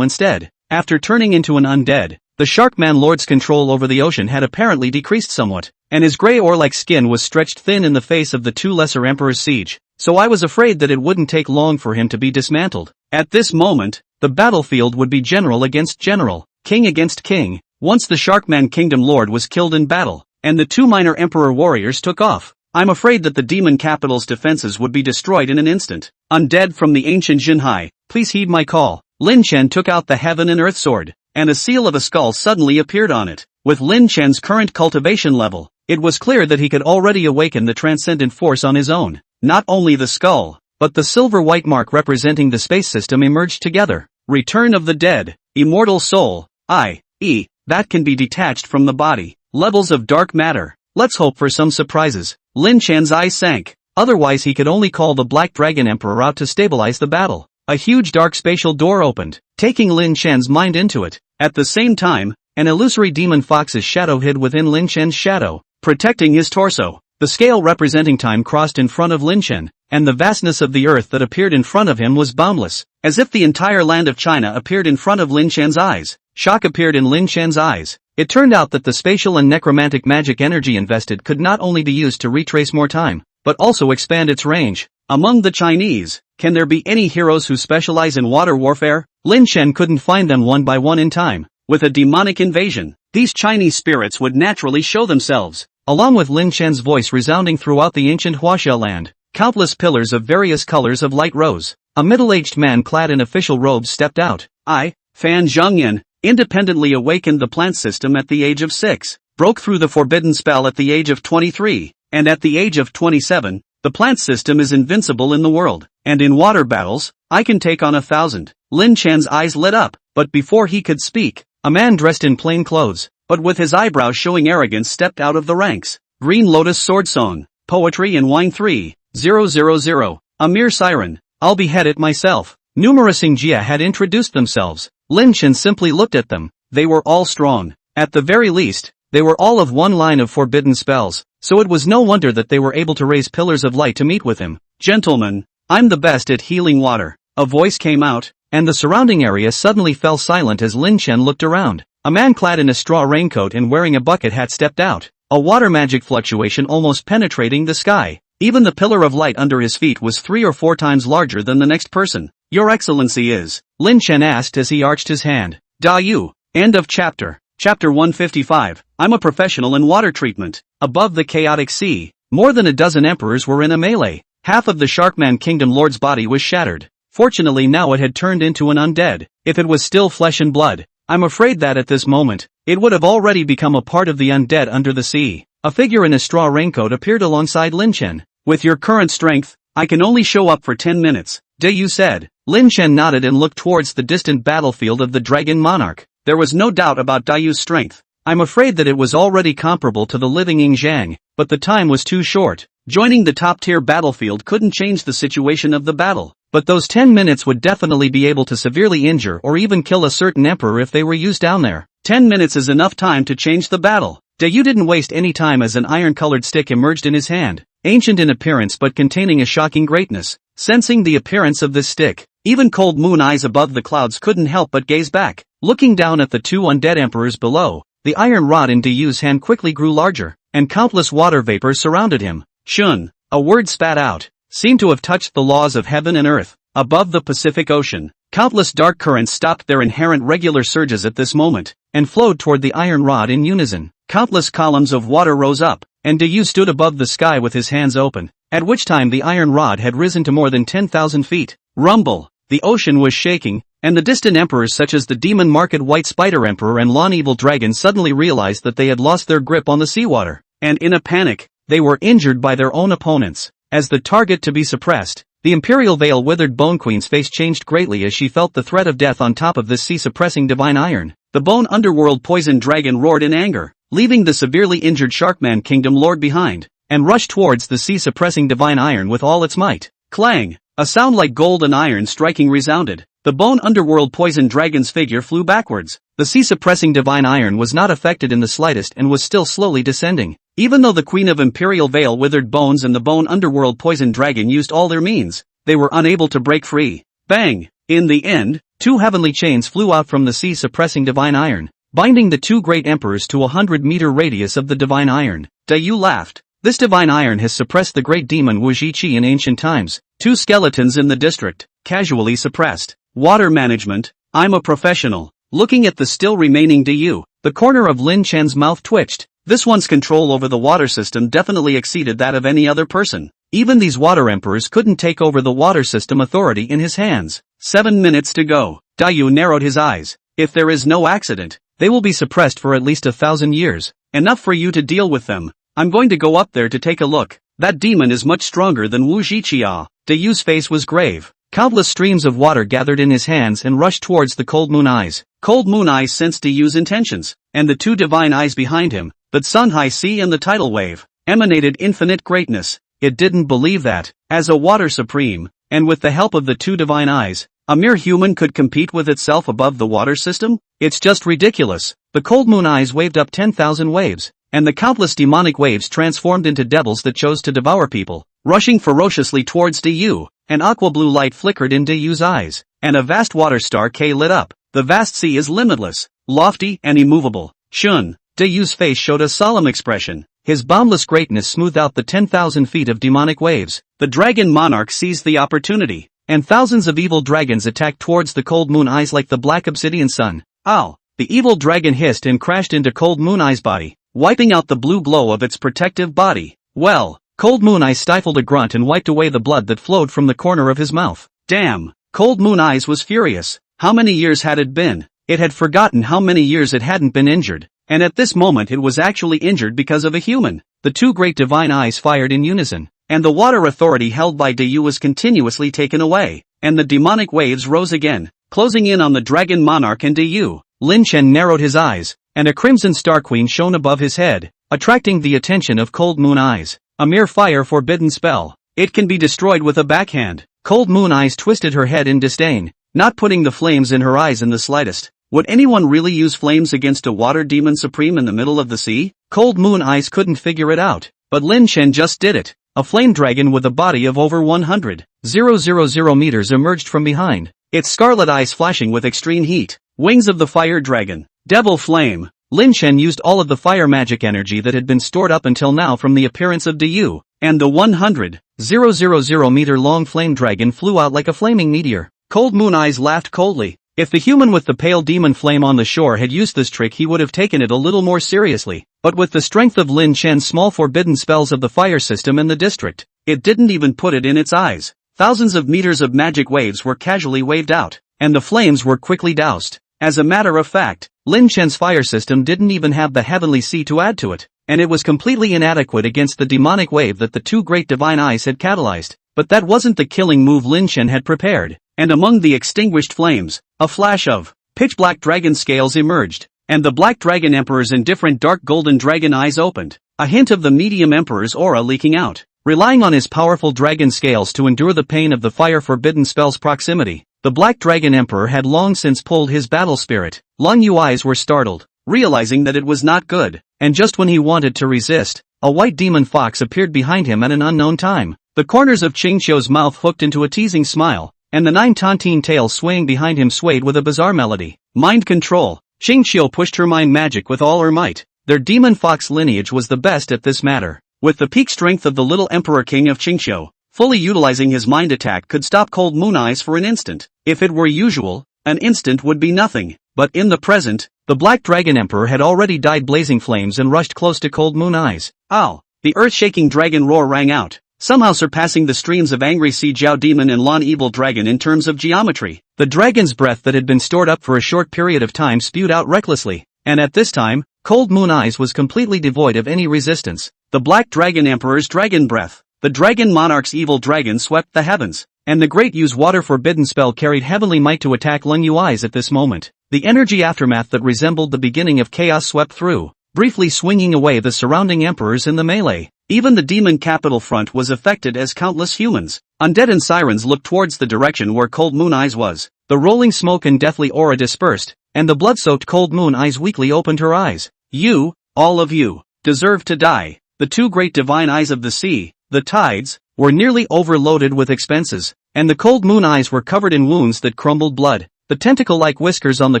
S1: instead. After turning into an undead, the Sharkman Lord's control over the ocean had apparently decreased somewhat, and his gray ore-like skin was stretched thin in the face of the two lesser emperors' siege, so I was afraid that it wouldn't take long for him to be dismantled. At this moment, the battlefield would be general against general, king against king, once the Sharkman Kingdom Lord was killed in battle, and the two minor emperor warriors took off. I'm afraid that the demon capital's defenses would be destroyed in an instant. Undead from the ancient Jinhai, please heed my call. Lin Chen took out the Heaven and Earth Sword, and a seal of a skull suddenly appeared on it. With Lin Chen's current cultivation level, it was clear that he could already awaken the transcendent force on his own. Not only the skull, but the silver white mark representing the space system emerged together. Return of the Dead, Immortal Soul, i.e., that can be detached from the body. Levels of dark matter. Let's hope for some surprises. Lin Chen's eyes sank. Otherwise he could only call the Black Dragon Emperor out to stabilize the battle. A huge dark spatial door opened, taking Lin Chen's mind into it. At the same time, an illusory demon fox's shadow hid within Lin Chen's shadow, protecting his torso. The scale representing time crossed in front of Lin Chen, and the vastness of the earth that appeared in front of him was boundless, as if the entire land of China appeared in front of Lin Chen's eyes. Shock appeared in Lin Chen's eyes. It turned out that the spatial and necromantic magic energy invested could not only be used to retrace more time, but also expand its range. Among the Chinese, can there be any heroes who specialize in water warfare? Lin Chen couldn't find them one by one in time. With a demonic invasion, these Chinese spirits would naturally show themselves. Along with Lin Chen's voice resounding throughout the ancient Huaxia land, countless pillars of various colors of light rose. A middle-aged man clad in official robes stepped out. I, Fan Zhengyan, independently awakened the plant system at the age of 6, broke through the forbidden spell at the age of 23, and at the age of 27, the plant system is invincible in the world, and in water battles, I can take on 1,000. Lin Chen's eyes lit up, but before he could speak, a man dressed in plain clothes, but with his eyebrows showing arrogance stepped out of the ranks. Green Lotus Sword Song, Poetry and Wine 3,000. A mere siren, I'll behead it myself. Numerous Jia had introduced themselves. Lin Chen simply looked at them. They were all strong. At the very least, they were all of one line of forbidden spells, so it was no wonder that they were able to raise pillars of light to meet with him. Gentlemen, I'm the best at healing water. A voice came out, and the surrounding area suddenly fell silent as Lin Chen looked around. A man clad in a straw raincoat and wearing a bucket hat stepped out, a water magic fluctuation almost penetrating the sky. Even the pillar of light under his feet was 3 or 4 times larger than the next person. Your Excellency is? Lin Chen asked as he arched his hand. Da Yu. End of chapter. Chapter 155. I'm a professional in water treatment. Above the chaotic sea, more than a dozen emperors were in a melee. Half of the Sharkman Kingdom Lord's body was shattered. Fortunately now it had turned into an undead. If it was still flesh and blood, I'm afraid that at this moment, it would have already become a part of the undead under the sea. A figure in a straw raincoat appeared alongside Lin Chen. With your current strength, I can only show up for 10 minutes, Da Yu said. Lin Chen nodded and looked towards the distant battlefield of the Dragon Monarch. There was no doubt about Da Yu's strength. I'm afraid that it was already comparable to the living Ying Zhang, but the time was too short. Joining the top-tier battlefield couldn't change the situation of the battle, but those 10 minutes would definitely be able to severely injure or even kill a certain emperor if they were used down there. 10 minutes is enough time to change the battle. Da Yu didn't waste any time as an iron-colored stick emerged in his hand, ancient in appearance but containing a shocking greatness. Sensing the appearance of this stick, even cold moon eyes above the clouds couldn't help but gaze back. Looking down at the 2 undead emperors below, the iron rod in Da Yu's hand quickly grew larger, and countless water vapors surrounded him. Shun, a word spat out, seemed to have touched the laws of heaven and earth. Above the Pacific Ocean, countless dark currents stopped their inherent regular surges at this moment, and flowed toward the iron rod in unison. Countless columns of water rose up, and Da Yu stood above the sky with his hands open, at which time the iron rod had risen to more than 10,000 feet. Rumble! The ocean was shaking, and the distant emperors such as the Demon Market White Spider Emperor and Lawn Evil Dragon suddenly realized that they had lost their grip on the seawater, and in a panic, they were injured by their own opponents. As the target to be suppressed, the Imperial Veil Withered Bone Queen's face changed greatly as she felt the threat of death on top of this sea-suppressing divine iron. The Bone Underworld Poison Dragon roared in anger, leaving the severely injured Sharkman Kingdom Lord behind, and rushed towards the sea-suppressing divine iron with all its might. Clang! A sound like gold and iron striking resounded. The Bone Underworld Poison Dragon's figure flew backwards. The sea-suppressing divine iron was not affected in the slightest and was still slowly descending. Even though the Queen of Imperial Veil Withered Bones and the Bone Underworld Poison Dragon used all their means, they were unable to break free. Bang! In the end, 2 heavenly chains flew out from the sea-suppressing divine iron, binding the 2 great emperors to a 100-meter radius of the divine iron. Da Yu laughed. This divine iron has suppressed the great demon Wu Zhiqi in ancient times. 2 skeletons in the district, casually suppressed. Water management, I'm a professional. Looking at the still remaining Da Yu, the corner of Lin Chen's mouth twitched. This one's control over the water system definitely exceeded that of any other person. Even these water emperors couldn't take over the water system authority in his hands. 7 minutes to go. Da Yu narrowed his eyes. If there is no accident, they will be suppressed for at least 1,000 years. Enough for you to deal with them. I'm going to go up there to take a look. That demon is much stronger than Wu Zhiqi. Da Yu's face was grave. Countless streams of water gathered in his hands and rushed towards the Cold Moon Eyes. Cold Moon Eyes sensed Da Yu's intentions, and the 2 divine eyes behind him, the Sunhai Sea and the Tidal Wave, emanated infinite greatness. It didn't believe that, as a water supreme, and with the help of the 2 divine eyes, a mere human could compete with itself above the water system? It's just ridiculous. The Cold Moon Eyes waved up 10,000 waves, and the countless demonic waves transformed into devils that chose to devour people, rushing ferociously towards Da Yu. An aqua-blue light flickered in Da Yu's eyes, and a vast water star K lit up. The vast sea is limitless, lofty and immovable. Shun. Da Yu's face showed a solemn expression. His boundless greatness smoothed out the 10,000 feet of demonic waves. The Dragon Monarch seized the opportunity, and thousands of evil dragons attacked towards the Cold Moon Eyes like the black obsidian sun. Ow! The evil dragon hissed and crashed into Cold Moon Eye's body, wiping out the blue glow of its protective body. Well, Cold Moon Eyes stifled a grunt and wiped away the blood that flowed from the corner of his mouth. Damn! Cold Moon Eyes was furious. How many years had it been? It had forgotten how many years it hadn't been injured, and at this moment it was actually injured because of a human. The 2 great divine eyes fired in unison, and the water authority held by Da Yu was continuously taken away, and the demonic waves rose again, closing in on the Dragon Monarch and Da Yu. Lin Chen narrowed his eyes, and a crimson star queen shone above his head, attracting the attention of Cold Moon Eyes. A mere fire forbidden spell. It can be destroyed with a backhand. Cold Moon Eyes twisted her head in disdain, not putting the flames in her eyes in the slightest. Would anyone really use flames against a water demon supreme in the middle of the sea? Cold Moon Eyes couldn't figure it out, but Lin Chen just did it. a flame dragon with a body of over 100,000 meters emerged from behind, its scarlet eyes flashing with extreme heat. Wings of the fire dragon. Devil flame. Lin Chen used all of the fire magic energy that had been stored up until now from the appearance of Deyu, and the 100,000 meter long flame dragon flew out like a flaming meteor. Cold Moon Eyes laughed coldly. If the human with the pale demon flame on the shore had used this trick, he would have taken it a little more seriously, but with the strength of Lin Chen's small forbidden spells of the fire system in the district, it didn't even put it in its eyes. Thousands of meters of magic waves were casually waved out, and the flames were quickly doused. As a matter of fact, Lin Chen's fire system didn't even have the heavenly sea to add to it, and it was completely inadequate against the demonic wave that the two great divine eyes had catalyzed. But that wasn't the killing move Lin Chen had prepared, and among the extinguished flames, a flash of pitch-black dragon scales emerged, and the Black Dragon Emperor's indifferent dark golden dragon eyes opened, a hint of the medium emperor's aura leaking out. Relying on his powerful dragon scales to endure the pain of the fire forbidden spell's proximity, the Black Dragon Emperor had long since pulled his battle spirit. Long Yu eyes were startled, realizing that it was not good, and just when he wanted to resist, a white demon fox appeared behind him at an unknown time. The corners of Qingqiu's mouth hooked into a teasing smile, and the nine tontine tail swaying behind him swayed with a bizarre melody. Mind control. Qingqiu pushed her mind magic with all her might. Their demon fox lineage was the best at this matter. With the peak strength of the little Emperor King of Qingqiu, fully utilizing his mind attack could stop Cold Moon Eyes for an instant. If it were usual, an instant would be nothing, but in the present, the Black Dragon Emperor had already dyed blazing flames and rushed close to Cold Moon Eyes. Ow! The earth-shaking dragon roar rang out, somehow surpassing the streams of angry Sea Jiao Demon and Lan Evil Dragon in terms of geometry. The dragon's breath that had been stored up for a short period of time spewed out recklessly, and at this time, Cold Moon Eyes was completely devoid of any resistance. The Black Dragon Emperor's dragon breath. The Dragon Monarch's evil dragon swept the heavens, and the Great Yu's water forbidden spell carried heavenly might to attack Lung Yu Eyes at this moment. The energy aftermath that resembled the beginning of chaos swept through, briefly swinging away the surrounding emperors in the melee. Even the demon capital front was affected as countless humans, undead and sirens looked towards the direction where Cold Moon Eyes was. The rolling smoke and deathly aura dispersed, and the blood-soaked Cold Moon Eyes weakly opened her eyes. You, all of you, deserve to die. The two great divine eyes of the sea, the tides, were nearly overloaded with expenses, and the Cold Moon Eyes were covered in wounds that crumbled blood. The tentacle-like whiskers on the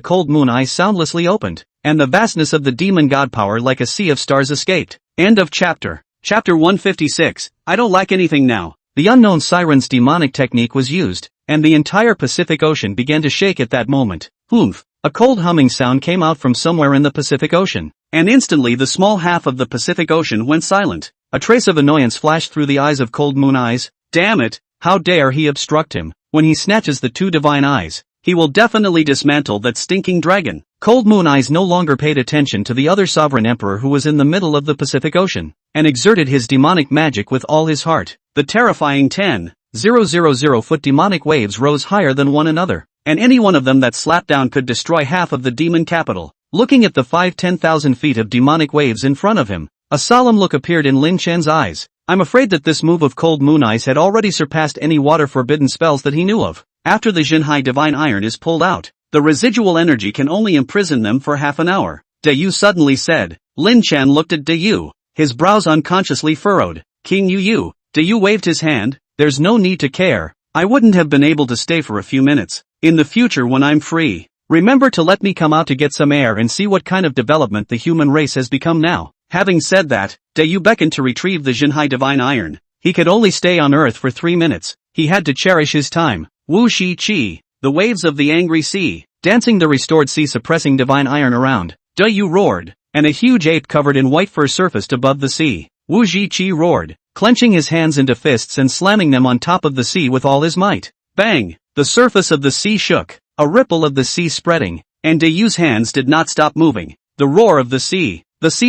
S1: Cold Moon Eyes soundlessly opened, and the vastness of the demon god power like a sea of stars escaped. End of chapter. Chapter 156. I don't like anything now. The unknown siren's demonic technique was used, and the entire Pacific Ocean began to shake at that moment. Oomph! A cold humming sound came out from somewhere in the Pacific Ocean, and instantly the small half of the Pacific Ocean went silent. A trace of annoyance flashed through the eyes of Cold Moon Eyes. Damn it! How dare he obstruct him? When he snatches the two divine eyes, he will definitely dismantle that stinking dragon. Cold Moon Eyes no longer paid attention to the other sovereign emperor who was in the middle of the Pacific Ocean, and exerted his demonic magic with all his heart. The terrifying 10,000-foot demonic waves rose higher than one another, and any one of them that slapped down could destroy half of the demon capital. Looking at the 10,000 feet of demonic waves in front of him, a solemn look appeared in Lin Chen's eyes. I'm afraid that this move of Cold Moon Eyes had already surpassed any water forbidden spells that he knew of. After the Jinhai Divine Iron is pulled out, the residual energy can only imprison them for half an hour. Deyu suddenly said. Lin Chen looked at Deyu, his brows unconsciously furrowed. King Yu. Deyu waved his hand. There's no need to care. I wouldn't have been able to stay for a few minutes. In the future when I'm free, remember to let me come out to get some air and see what kind of development the human race has become now. Having said that, Deyu beckoned to retrieve the Jinhai Divine Iron. He could only stay on Earth for 3 minutes. He had to cherish his time. Wu Shi Qi, the waves of the angry sea, dancing the restored sea suppressing divine iron around. Deyu roared, and a huge ape covered in white fur surfaced above the sea. Wu Shi Qi roared, clenching his hands into fists and slamming them on top of the sea with all his might. Bang! The surface of the sea shook, a ripple of the sea spreading, and Deyu's hands did not stop moving. The roar of the sea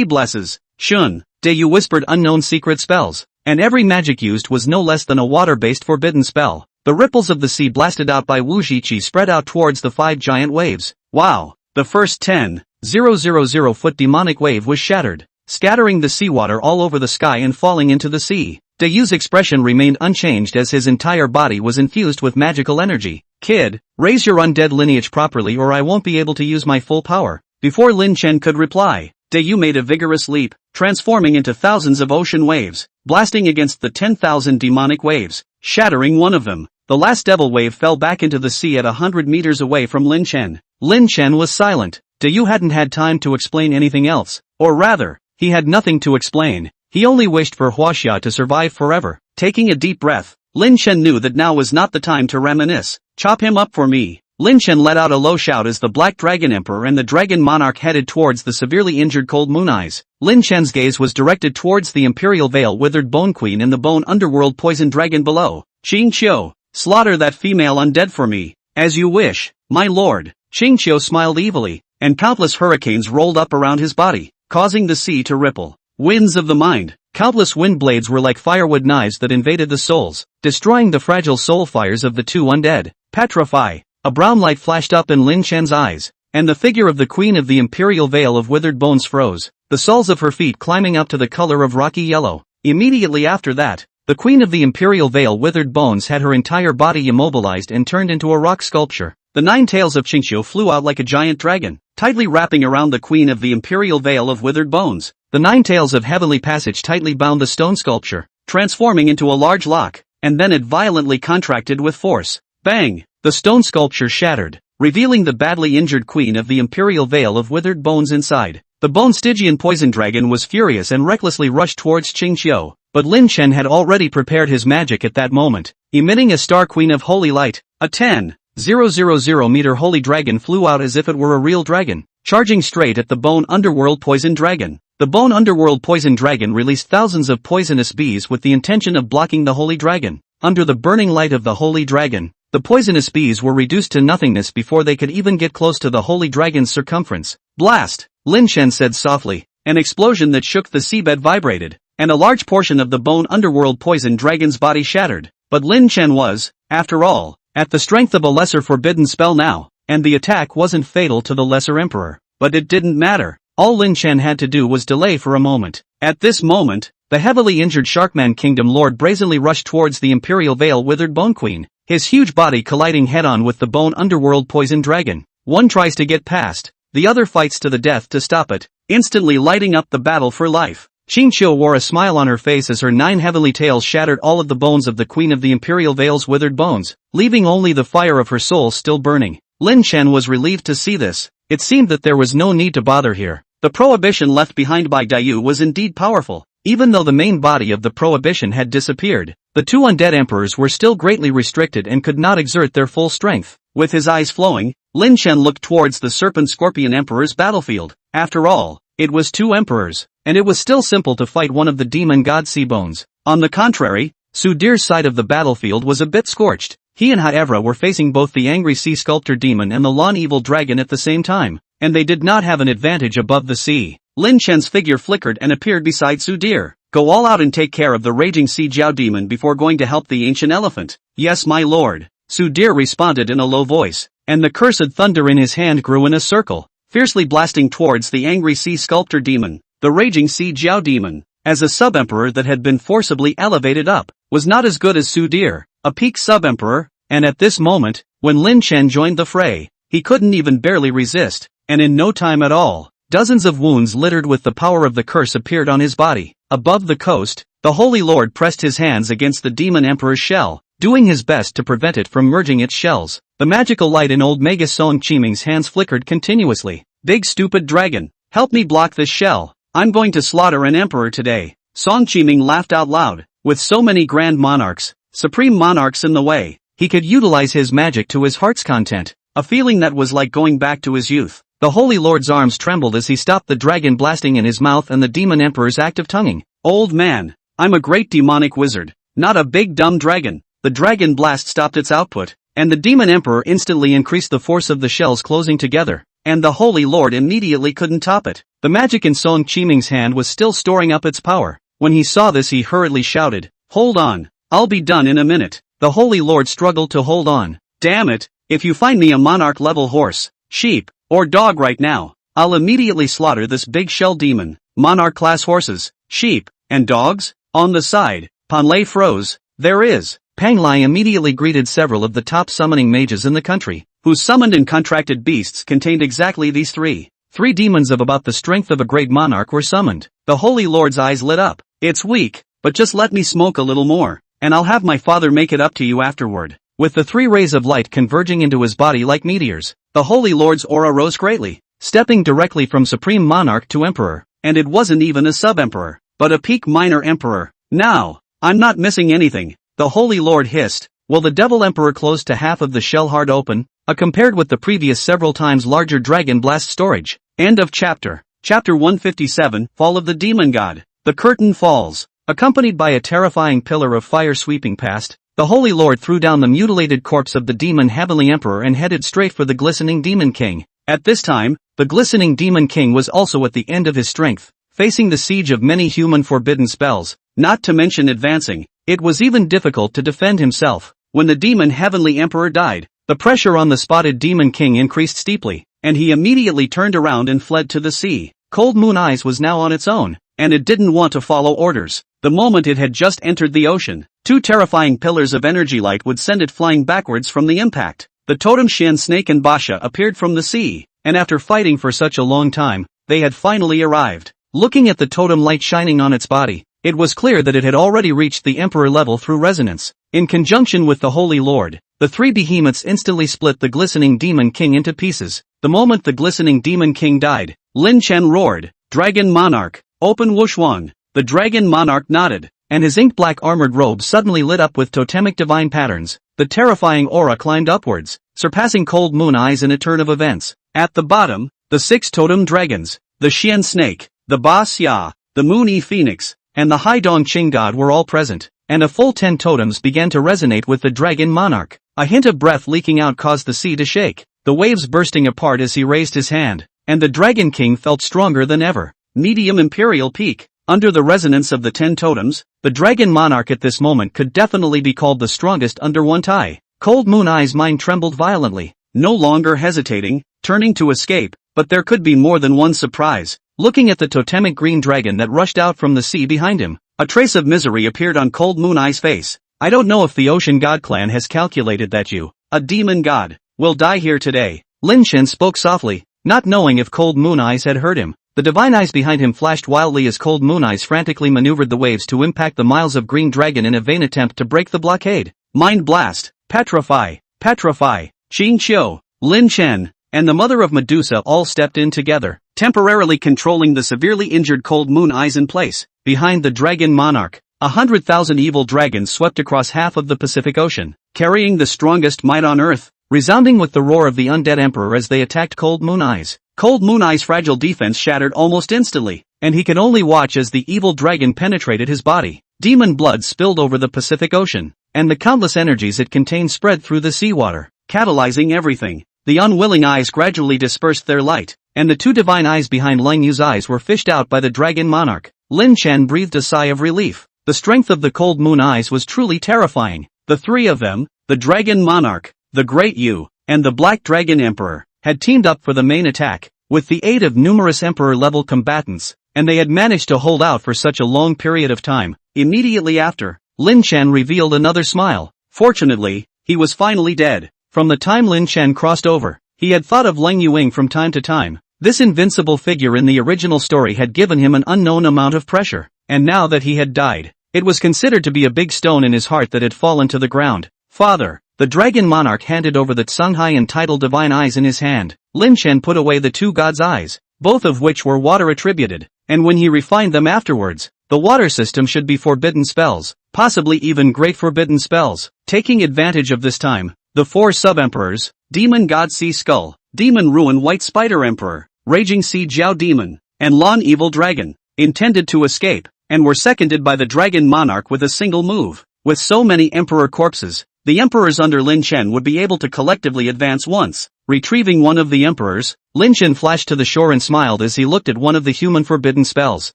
S1: blesses. Shun, Deyu whispered unknown secret spells, and every magic used was no less than a water-based forbidden spell. The ripples of the sea blasted out by Wu Zhiqi spread out towards the 5 giant waves. Wow! The first 10,000-foot demonic wave was shattered, scattering the seawater all over the sky and falling into the sea. Deyu's expression remained unchanged as his entire body was infused with magical energy. Kid, raise your undead lineage properly or I won't be able to use my full power. Before Lin Chen could reply, Dayu made a vigorous leap, transforming into thousands of ocean waves, blasting against the 10,000 demonic waves, shattering one of them. The last devil wave fell back into the sea at 100 meters away from Lin Chen. Lin Chen was silent. Dayu hadn't had time to explain anything else. Or rather, he had nothing to explain. He only wished for Huaxia to survive forever. Taking a deep breath, Lin Chen knew that now was not the time to reminisce. Chop him up for me. Lin Chen let out a low shout as the Black Dragon Emperor and the Dragon Monarch headed towards the severely injured Cold Moon Eyes. Lin Chen's gaze was directed towards the Imperial Veil Withered Bone Queen and the Bone Underworld Poison Dragon below. Qingqiu, slaughter that female undead for me. As you wish, my lord. Qingqiu smiled evilly, and countless hurricanes rolled up around his body, causing the sea to ripple. Winds of the mind. Countless wind blades were like firewood knives that invaded the souls, destroying the fragile soul fires of the two undead. Petrify. A brown light flashed up in Lin Chen's eyes, and the figure of the Queen of the Imperial Veil of Withered Bones froze, the soles of her feet climbing up to the color of rocky yellow. Immediately after that, the Queen of the Imperial Veil Withered Bones had her entire body immobilized and turned into a rock sculpture. The 9 tails of Qingqiu flew out like a giant dragon, tightly wrapping around the Queen of the Imperial Veil of Withered Bones. The 9 tails of Heavenly Passage tightly bound the stone sculpture, transforming into a large lock, and then it violently contracted with force. Bang! The stone sculpture shattered, revealing the badly injured Queen of the Imperial Veil of Withered Bones inside. The Bone Stygian Poison Dragon was furious and recklessly rushed towards Qingqiu, but Lin Chen had already prepared his magic at that moment, emitting a Star Queen of Holy Light. A 10,000 meter holy dragon flew out as if it were a real dragon, charging straight at the Bone Underworld Poison Dragon. The Bone Underworld Poison Dragon released thousands of poisonous bees with the intention of blocking the Holy Dragon. Under the burning light of the Holy Dragon, the poisonous bees were reduced to nothingness before they could even get close to the Holy Dragon's circumference. Blast! Lin Chen said softly. An explosion that shook the seabed vibrated, and a large portion of the Bone Underworld Poison Dragon's body shattered. But Lin Chen was, after all, at the strength of a lesser forbidden spell now, and the attack wasn't fatal to the lesser emperor. But it didn't matter. All Lin Chen had to do was delay for a moment. At this moment, the heavily injured Sharkman Kingdom Lord brazenly rushed towards the Imperial Veil Withered Bone Queen, his huge body colliding head-on with the Bone Underworld Poison Dragon. One tries to get past, the other fights to the death to stop it, instantly lighting up the battle for life. Qingqiu wore a smile on her face as her 9 heavenly tails shattered all of the bones of the Queen of the Imperial Veil's withered bones, leaving only the fire of her soul still burning. Lin Chen was relieved to see this. It seemed that there was no need to bother here. The prohibition left behind by Dayu was indeed powerful. Even though the main body of the prohibition had disappeared, the 2 undead emperors were still greatly restricted and could not exert their full strength. With his eyes flowing, Lin Chen looked towards the Serpent-Scorpion Emperor's battlefield. After all, it was 2 emperors, and it was still simple to fight one of the demon god Sea Bones. On the contrary, Sudir's side of the battlefield was a bit scorched. He and Haevra were facing both the angry sea sculptor demon and the Lawn Evil Dragon at the same time, and they did not have an advantage above the sea. Lin Chen's figure flickered and appeared beside Sudir. Go all out and take care of the raging sea Jiao demon before going to help the ancient elephant. Yes, my lord. Sudir responded in a low voice, and the cursed thunder in his hand grew in a circle, fiercely blasting towards the angry sea sculptor demon. The raging sea Jiao demon, as a sub-emperor that had been forcibly elevated up, was not as good as Sudir, a peak sub-emperor, and at this moment, when Lin Chen joined the fray, he couldn't even barely resist, and in no time at all, dozens of wounds littered with the power of the curse appeared on his body. Above the coast, the Holy Lord pressed his hands against the demon emperor's shell, doing his best to prevent it from merging its shells. The magical light in old Mega Song Chiming's hands flickered continuously. Big stupid dragon, help me block this shell. I'm going to slaughter an emperor today. Song Chiming laughed out loud. With so many grand monarchs, supreme monarchs in the way, he could utilize his magic to his heart's content, a feeling that was like going back to his youth. The Holy Lord's arms trembled as he stopped the dragon blasting in his mouth and the demon emperor's active tonguing. Old man, I'm a great demonic wizard, not a big dumb dragon. The dragon blast stopped its output, and the demon emperor instantly increased the force of the shells closing together, and the Holy Lord immediately couldn't top it. The magic in Song Chiming's hand was still storing up its power. When he saw this he hurriedly shouted, "Hold on, I'll be done in a minute." The Holy Lord struggled to hold on. Damn it, if you find me a monarch-level horse, sheep, or dog right now, I'll immediately slaughter this big shell demon. Monarch-class horses, sheep, and dogs? On the side, Pan Lei froze. There is. Pang Lai immediately greeted several of the top summoning mages in the country, whose summoned and contracted beasts contained exactly these 3. 3 demons of about the strength of a great monarch were summoned. The Holy Lord's eyes lit up. It's weak, but just let me smoke a little more, and I'll have my father make it up to you afterward. With the 3 rays of light converging into his body like meteors, the Holy Lord's aura rose greatly, stepping directly from Supreme Monarch to Emperor, and it wasn't even a sub-emperor, but a peak minor emperor. Now, I'm not missing anything, the Holy Lord hissed, while the Devil Emperor closed to half of the shell hard open, compared with the previous several times larger Dragon Blast storage. End of chapter. Chapter 157, Fall of the Demon God. The curtain falls. Accompanied by a terrifying pillar of fire sweeping past, the Holy Lord threw down the mutilated corpse of the demon Heavenly Emperor and headed straight for the glistening Demon King. At this time, the glistening Demon King was also at the end of his strength, facing the siege of many human forbidden spells, not to mention advancing. It was even difficult to defend himself. When the demon Heavenly Emperor died, the pressure on the spotted Demon King increased steeply, and he immediately turned around and fled to the sea. Cold Moon Eyes was now on its own, and it didn't want to follow orders. The moment it had just entered the ocean, 2 terrifying pillars of energy light would send it flying backwards from the impact. The totem Shen Snake and Basha appeared from the sea, and after fighting for such a long time, they had finally arrived. Looking at the totem light shining on its body, it was clear that it had already reached the Emperor level through resonance. In conjunction with the Holy Lord, the 3 behemoths instantly split the glistening Demon King into pieces. The moment the glistening Demon King died, Lin Chen roared, "Dragon Monarch, open Wushwang." The Dragon Monarch nodded, and his ink-black armored robe suddenly lit up with totemic divine patterns. The terrifying aura climbed upwards, surpassing Cold Moon Eyes in a turn of events. At the bottom, the 6 totem dragons, the Xian Snake, the Ba Xia, the Moon E Phoenix, and the Hai Dong Qing God were all present, and a full 10 totems began to resonate with the Dragon Monarch. A hint of breath leaking out caused the sea to shake, the waves bursting apart as he raised his hand, and the Dragon King felt stronger than ever. Medium Imperial Peak. Under the resonance of the 10 totems, the Dragon Monarch at this moment could definitely be called the strongest under one tie. Cold Moon Eyes' mind trembled violently, no longer hesitating, turning to escape, but there could be more than one surprise. Looking at the totemic green dragon that rushed out from the sea behind him, a trace of misery appeared on Cold Moon Eyes' face. I don't know if the Ocean God clan has calculated that you, a demon god, will die here today. Lin Chen spoke softly, not knowing if Cold Moon Eyes had heard him. The divine eyes behind him flashed wildly as Cold Moon Eyes frantically maneuvered the waves to impact the miles of green dragon in a vain attempt to break the blockade. Mind Blast, Petrify, Petrify, Qing Qiu, Lin Chen, and the Mother of Medusa all stepped in together, temporarily controlling the severely injured Cold Moon Eyes in place. Behind the Dragon Monarch, 100,000 evil dragons swept across half of the Pacific Ocean, carrying the strongest might on Earth, resounding with the roar of the undead Emperor as they attacked Cold Moon Eyes. Cold Moon Eyes' fragile defense shattered almost instantly, and he could only watch as the evil dragon penetrated his body. Demon blood spilled over the Pacific Ocean, and the countless energies it contained spread through the seawater, catalyzing everything. The unwilling eyes gradually dispersed their light, and the 2 divine eyes behind Lang Yu's eyes were fished out by the Dragon Monarch. Lin Chen breathed a sigh of relief. The strength of the Cold Moon Eyes was truly terrifying. The 3 of them, the Dragon Monarch, the Great Yu, and the Black Dragon Emperor, had teamed up for the main attack, with the aid of numerous Emperor-level combatants, and they had managed to hold out for such a long period of time. Immediately after, Lin Chen revealed another smile. Fortunately, he was finally dead. From the time Lin Chen crossed over, he had thought of Leng Yuing from time to time. This invincible figure in the original story had given him an unknown amount of pressure, and now that he had died, it was considered to be a big stone in his heart that had fallen to the ground. Father, the Dragon Monarch handed over the Tsunghai entitled Divine Eyes in his hand. Lin Chen put away the 2 gods' eyes, both of which were water attributed, and when he refined them afterwards, the water system should be forbidden spells, possibly even great forbidden spells. Taking advantage of this time, the 4 sub-emperors, Demon God Sea Skull, Demon Ruin White Spider Emperor, Raging Sea Jiao Demon, and Lon Evil Dragon, intended to escape, and were seconded by the Dragon Monarch with a single move. With so many Emperor corpses, the Emperors under Lin Chen would be able to collectively advance once. Retrieving one of the Emperors, Lin Chen flashed to the shore and smiled as he looked at one of the human forbidden spells.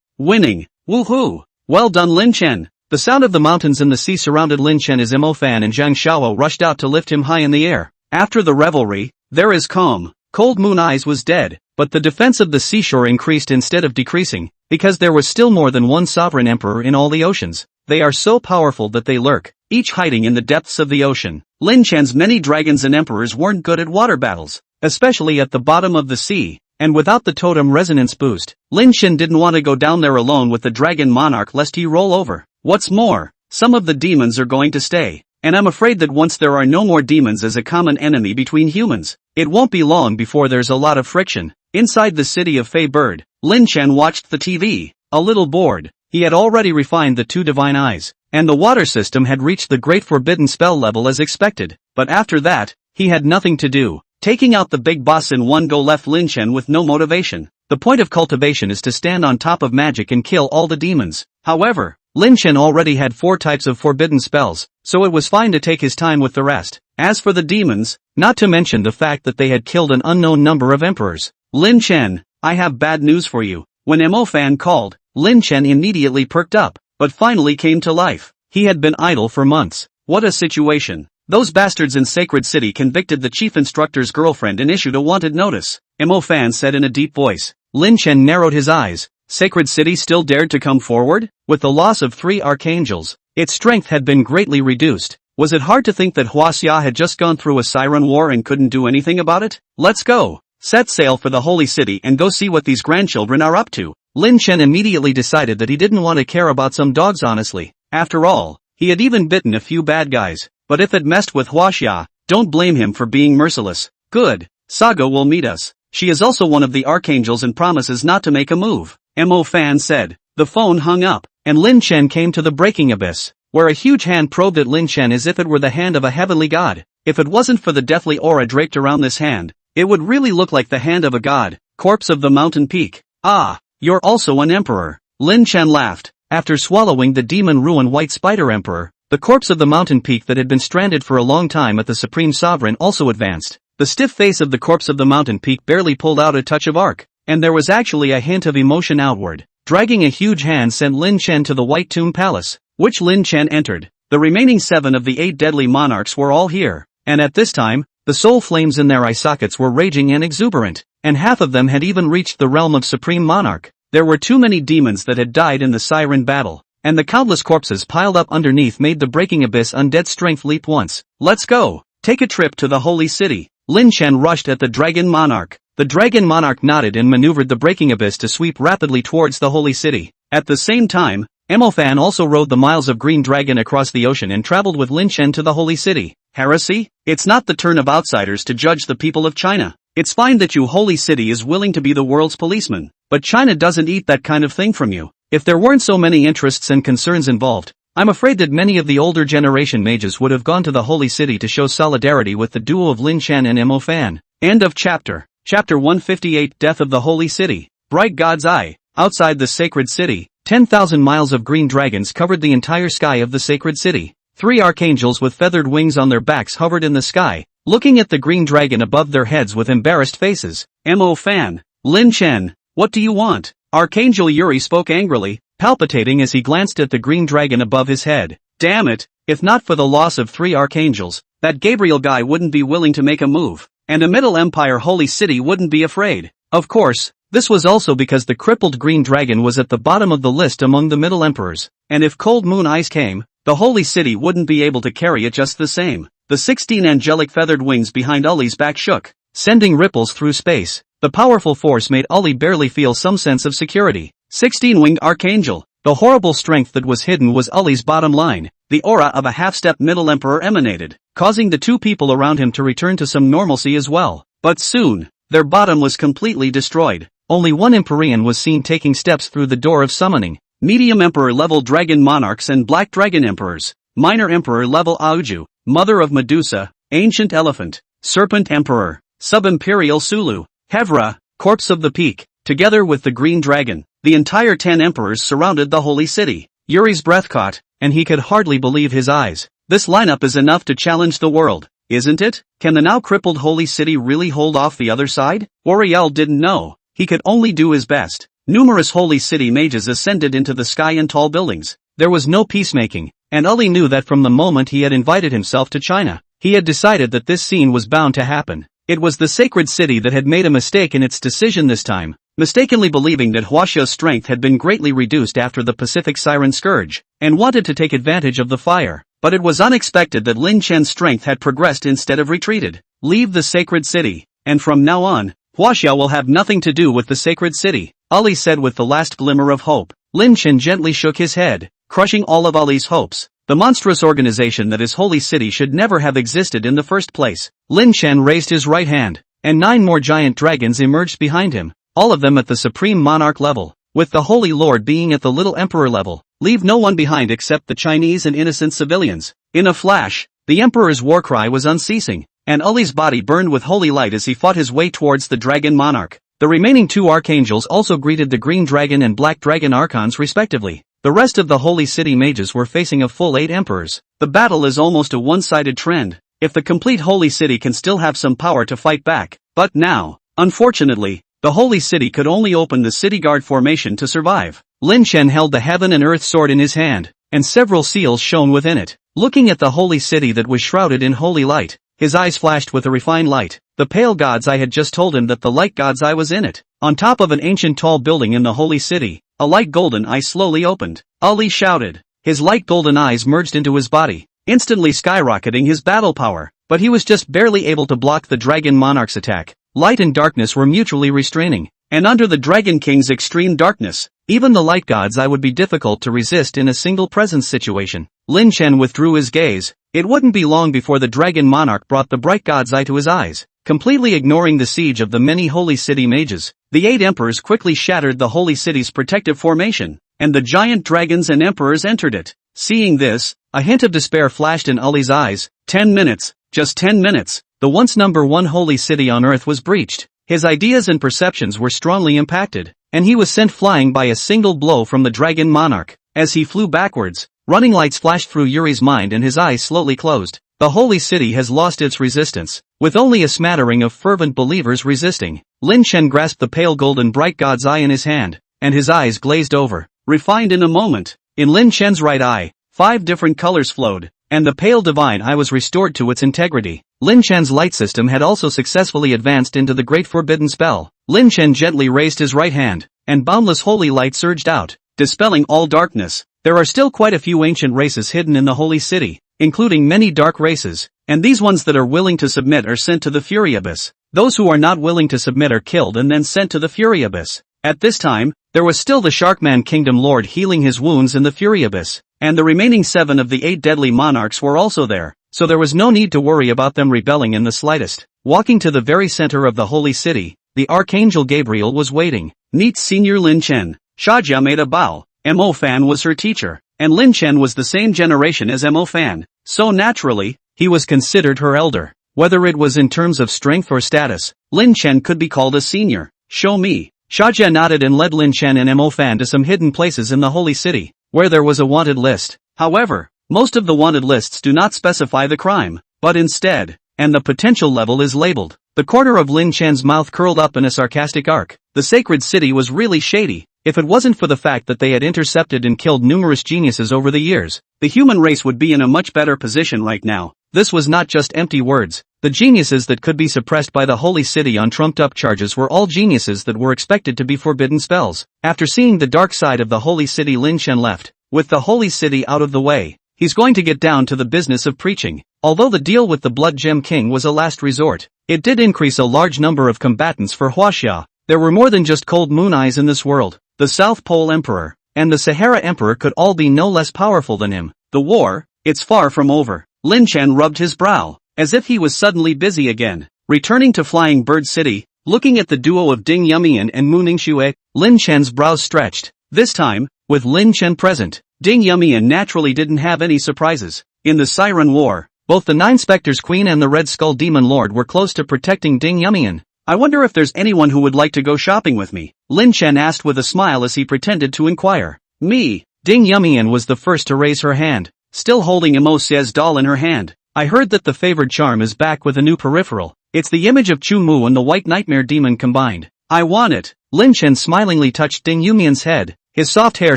S1: Winning! Woohoo! Well done, Lin Chen! The sound of the mountains and the sea surrounded Lin Chen as Imo Fan and Zhang Xiao rushed out to lift him high in the air. After the revelry, there is calm. Cold Moon Eyes was dead, but the defense of the seashore increased instead of decreasing, because there was still more than one sovereign emperor in all the oceans. They are so powerful that they lurk, each hiding in the depths of the ocean. Lin Chen's many dragons and emperors weren't good at water battles, especially at the bottom of the sea, and without the totem resonance boost, Lin Chen didn't want to go down there alone with the dragon monarch lest he roll over. What's more, some of the demons are going to stay, and I'm afraid that once there are no more demons as a common enemy between humans, it won't be long before there's a lot of friction. Inside the city of Fei Bird, Lin Chen watched the TV, a little bored. He had already refined the 2 divine eyes, and the water system had reached the great forbidden spell level as expected, but after that, he had nothing to do. Taking out the big boss in one go left Lin Chen with no motivation. The point of cultivation is to stand on top of magic and kill all the demons. However, Lin Chen already had 4 types of forbidden spells, so it was fine to take his time with the rest. As for the demons, not to mention the fact that they had killed an unknown number of emperors. Lin Chen, I have bad news for you. When Mo Fan called, Lin Chen immediately perked up, but finally came to life. He had been idle for months. What a situation. Those bastards in Sacred City convicted the chief instructor's girlfriend and issued a wanted notice, Mo Fan said in a deep voice. Lin Chen narrowed his eyes. Sacred City still dared to come forward? With the loss of 3 archangels, its strength had been greatly reduced. Was it hard to think that Huaxia had just gone through a siren war and couldn't do anything about it? Let's go. Set sail for the holy city and go see what these grandchildren are up to. Lin Chen immediately decided that he didn't want to care about some dogs honestly. After all, he had even bitten a few bad guys. But if it messed with Huaxia, don't blame him for being merciless. Good. Sago will meet us. She is also one of the archangels and promises not to make a move. Mo Fan said. The phone hung up, and Lin Chen came to the breaking abyss, where a huge hand probed at Lin Chen as if it were the hand of a heavenly god. If it wasn't for the deathly aura draped around this hand, it would really look like the hand of a god. Corpse of the mountain peak. Ah, you're also an emperor. Lin Chen laughed. After swallowing the demon ruin white spider emperor, the corpse of the mountain peak that had been stranded for a long time at the supreme sovereign also advanced. The stiff face of the corpse of the mountain peak barely pulled out a touch of arc, and there was actually a hint of emotion outward. Dragging a huge hand sent Lin Chen to the White Tomb Palace, which Lin Chen entered. The remaining 7 of the 8 deadly monarchs were all here, and at this time, the soul flames in their eye sockets were raging and exuberant, and half of them had even reached the realm of Supreme Monarch. There were too many demons that had died in the siren battle, and the countless corpses piled up underneath made the breaking abyss undead strength leap once. Let's go! Take a trip to the holy city. Lin Chen rushed at the dragon monarch. The dragon monarch nodded and maneuvered the breaking abyss to sweep rapidly towards the holy city. At the same time, Mo Fan also rode the miles of green dragon across the ocean and traveled with Lin Chen to the holy city. Heresy? It's not the turn of outsiders to judge the people of China. It's fine that you holy city is willing to be the world's policeman, but China doesn't eat that kind of thing from you. If there weren't so many interests and concerns involved, I'm afraid that many of the older generation mages would have gone to the holy city to show solidarity with the duo of Lin Chen and Mo Fan. End of chapter. Chapter 158 Death of the Holy City. Bright God's Eye. Outside the sacred city, 10,000 miles of green dragons covered the entire sky of the sacred city. 3 archangels with feathered wings on their backs hovered in the sky, looking at the green dragon above their heads with embarrassed faces. Mo Fan. Lin Chen. What do you want? Archangel Yuri spoke angrily, palpitating as he glanced at the green dragon above his head. Damn it, if not for the loss of 3 archangels, that Gabriel guy wouldn't be willing to make a move, and a Middle Empire holy city wouldn't be afraid. Of course, this was also because the crippled green dragon was at the bottom of the list among the Middle Emperors, and if Cold Moon Ice came, the holy city wouldn't be able to carry it just the same. The 16 angelic feathered wings behind Uli's back shook, sending ripples through space. The powerful force made Uli barely feel some sense of security. 16-winged archangel. The horrible strength that was hidden was Uli's bottom line. The aura of a half-step Middle Emperor emanated, causing the 2 people around him to return to some normalcy as well. But soon, their bottom was completely destroyed. Only one Empyrean was seen taking steps through the door of summoning. Medium Emperor level Dragon Monarchs and Black Dragon Emperors. Minor Emperor level Auju, Mother of Medusa, Ancient Elephant, Serpent Emperor, Sub-Imperial Sulu, Hevra, Corpse of the Peak. Together with the Green Dragon, the entire 10 emperors surrounded the holy city. Yuri's breath caught, and he could hardly believe his eyes. This lineup is enough to challenge the world, isn't it? Can the now crippled holy city really hold off the other side? Oriel didn't know. He could only do his best. Numerous holy city mages ascended into the sky in tall buildings. There was no peacemaking, and Uli knew that from the moment he had invited himself to China. He had decided that this scene was bound to happen. It was the sacred city that had made a mistake in its decision this time, mistakenly believing that Huaxia's strength had been greatly reduced after the Pacific Siren Scourge, and wanted to take advantage of the fire. But it was unexpected that Lin Chen's strength had progressed instead of retreated. Leave the sacred city, and from now on, Huaxia will have nothing to do with the sacred city, Ali said with the last glimmer of hope. Lin Chen gently shook his head, crushing all of Ali's hopes. The monstrous organization that is Holy City should never have existed in the first place. Lin Chen raised his right hand, and 9 more giant dragons emerged behind him, all of them at the supreme monarch level, with the Holy Lord being at the little emperor level. Leave no one behind except the Chinese and innocent civilians. In a flash, the emperor's war cry was unceasing, and Ali's body burned with holy light as he fought his way towards the dragon monarch. The remaining 2 archangels also greeted the green dragon and black dragon archons respectively. The rest of the Holy City mages were facing a full 8 emperors. The battle is almost a one-sided trend, if the complete Holy City can still have some power to fight back. But now, unfortunately, the Holy City could only open the city guard formation to survive. Lin Chen held the heaven and earth sword in his hand, and several seals shone within it. Looking at the Holy City that was shrouded in holy light, his eyes flashed with a refined light. The pale god's eye had just told him that the light god's eye was in it. On top of an ancient tall building in the Holy City, a light golden eye slowly opened. Ali shouted. His light golden eyes merged into his body, instantly skyrocketing his battle power. But he was just barely able to block the dragon monarch's attack. Light and darkness were mutually restraining, and under the Dragon King's extreme darkness, even the light god's eye would be difficult to resist in a single presence situation. Lin Chen withdrew his gaze. It wouldn't be long before the dragon monarch brought the bright god's eye to his eyes. Completely ignoring the siege of the many Holy City mages, the 8 emperors quickly shattered the Holy City's protective formation, and the giant dragons and emperors entered it. Seeing this, a hint of despair flashed in Ali's eyes. 10 minutes, just 10 minutes, the once number 1 Holy City on earth was breached. His ideas and perceptions were strongly impacted, and he was sent flying by a single blow from the dragon monarch. As he flew backwards, running lights flashed through Yuri's mind and his eyes slowly closed. The Holy City has lost its resistance, with only a smattering of fervent believers resisting. Lin Chen grasped the pale golden bright god's eye in his hand, and his eyes glazed over, refined in a moment. In Lin Chen's right eye, 5 different colors flowed, and the pale divine eye was restored to its integrity. Lin Chen's light system had also successfully advanced into the great forbidden spell. Lin Chen gently raised his right hand, and boundless holy light surged out, dispelling all darkness. There are still quite a few ancient races hidden in the Holy City, including many dark races, and these ones that are willing to submit are sent to the Fury Abyss. Those who are not willing to submit are killed and then sent to the Fury Abyss. At this time, there was still the Sharkman Kingdom Lord healing his wounds in the Fury Abyss, and the remaining 7 of the 8 deadly monarchs were also there, so there was no need to worry about them rebelling in the slightest. Walking to the very center of the Holy City, the Archangel Gabriel was waiting. Meet Senior Lin Chen. Shajia made a bow. Mo Fan was her teacher, and Lin Chen was the same generation as Mo Fan, so naturally, he was considered her elder. Whether it was in terms of strength or status, Lin Chen could be called a senior. Show me. Shajia nodded and led Lin Chen and Mo Fan to some hidden places in the Holy City, where there was a wanted list. However, most of the wanted lists do not specify the crime, but instead, and the potential level is labeled. The corner of Lin Chen's mouth curled up in a sarcastic arc. The sacred city was really shady. If it wasn't for the fact that they had intercepted and killed numerous geniuses over the years, the human race would be in a much better position right now. This was not just empty words. The geniuses that could be suppressed by the Holy City on trumped-up charges were all geniuses that were expected to be forbidden spells. After seeing the dark side of the Holy City, Lin Chen left. With the Holy City out of the way, he's going to get down to the business of preaching. Although the deal with the Blood Gem King was a last resort, it did increase a large number of combatants for Huaxia. There were more than just cold moon eyes in this world. The South Pole Emperor and the Sahara Emperor could all be no less powerful than him. The war, it's far from over. Lin Chen rubbed his brow, as if he was suddenly busy again. Returning to Flying Bird City, looking at the duo of Ding Yumian and Mu Ningxue, Lin Chen's brows stretched. This time, with Lin Chen present, Ding Yumian naturally didn't have any surprises. In the Siren War, both the Nine Spectres Queen and the Red Skull Demon Lord were close to protecting Ding Yumian. I wonder if there's anyone who would like to go shopping with me, Lin Chen asked with a smile as he pretended to inquire. Me. Ding Yumian was the first to raise her hand, still holding Mo Xie's doll in her hand. I heard that the favored charm is back with a new peripheral. It's the image of Chu Mu and the White Nightmare Demon combined. I want it. Lin Chen smilingly touched Ding Yumian's head, his soft hair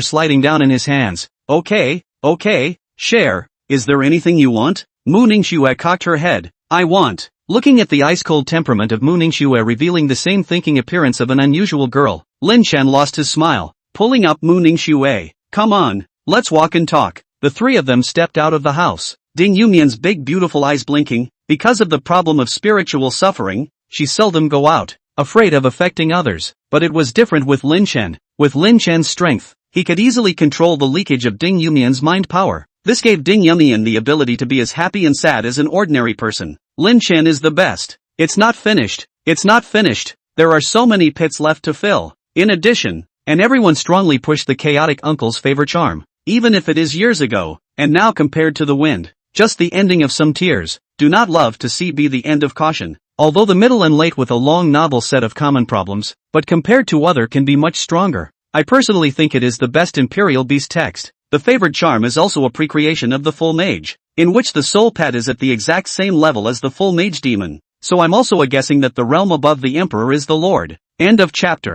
S1: sliding down in his hands. Okay, share. Is there anything you want? Mu Ningxue cocked her head. I want. Looking at the ice-cold temperament of Mu Ningxue revealing the same thinking appearance of an unusual girl, Lin Chen lost his smile, pulling up Mu Ningxue. Come on, let's walk and talk. The 3 of them stepped out of the house, Ding Yumian's big beautiful eyes blinking. Because of the problem of spiritual suffering, she seldom go out. afraid of affecting others. But it was different with Lin Chen. With Lin Chen's strength, he could easily control the leakage of Ding Yumian's mind power. This gave Ding Yumian the ability to be as happy and sad as an ordinary person. Lin Chen is the best. It's not finished. It's not finished. There are so many pits left to fill. In addition, and everyone strongly pushed the chaotic uncle's favor charm. Even if it is years ago, and now compared to the wind, just the ending of some tears, do not love to see be the end of caution. Although the middle and late with a long novel set of common problems, but compared to other can be much stronger. I personally think it is the best Imperial Beast text. The favored charm is also a pre-creation of the Full Mage, in which the soul pet is at the exact same level as the Full Mage demon. So I'm also guessing that the realm above the Emperor is the Lord. End of chapter.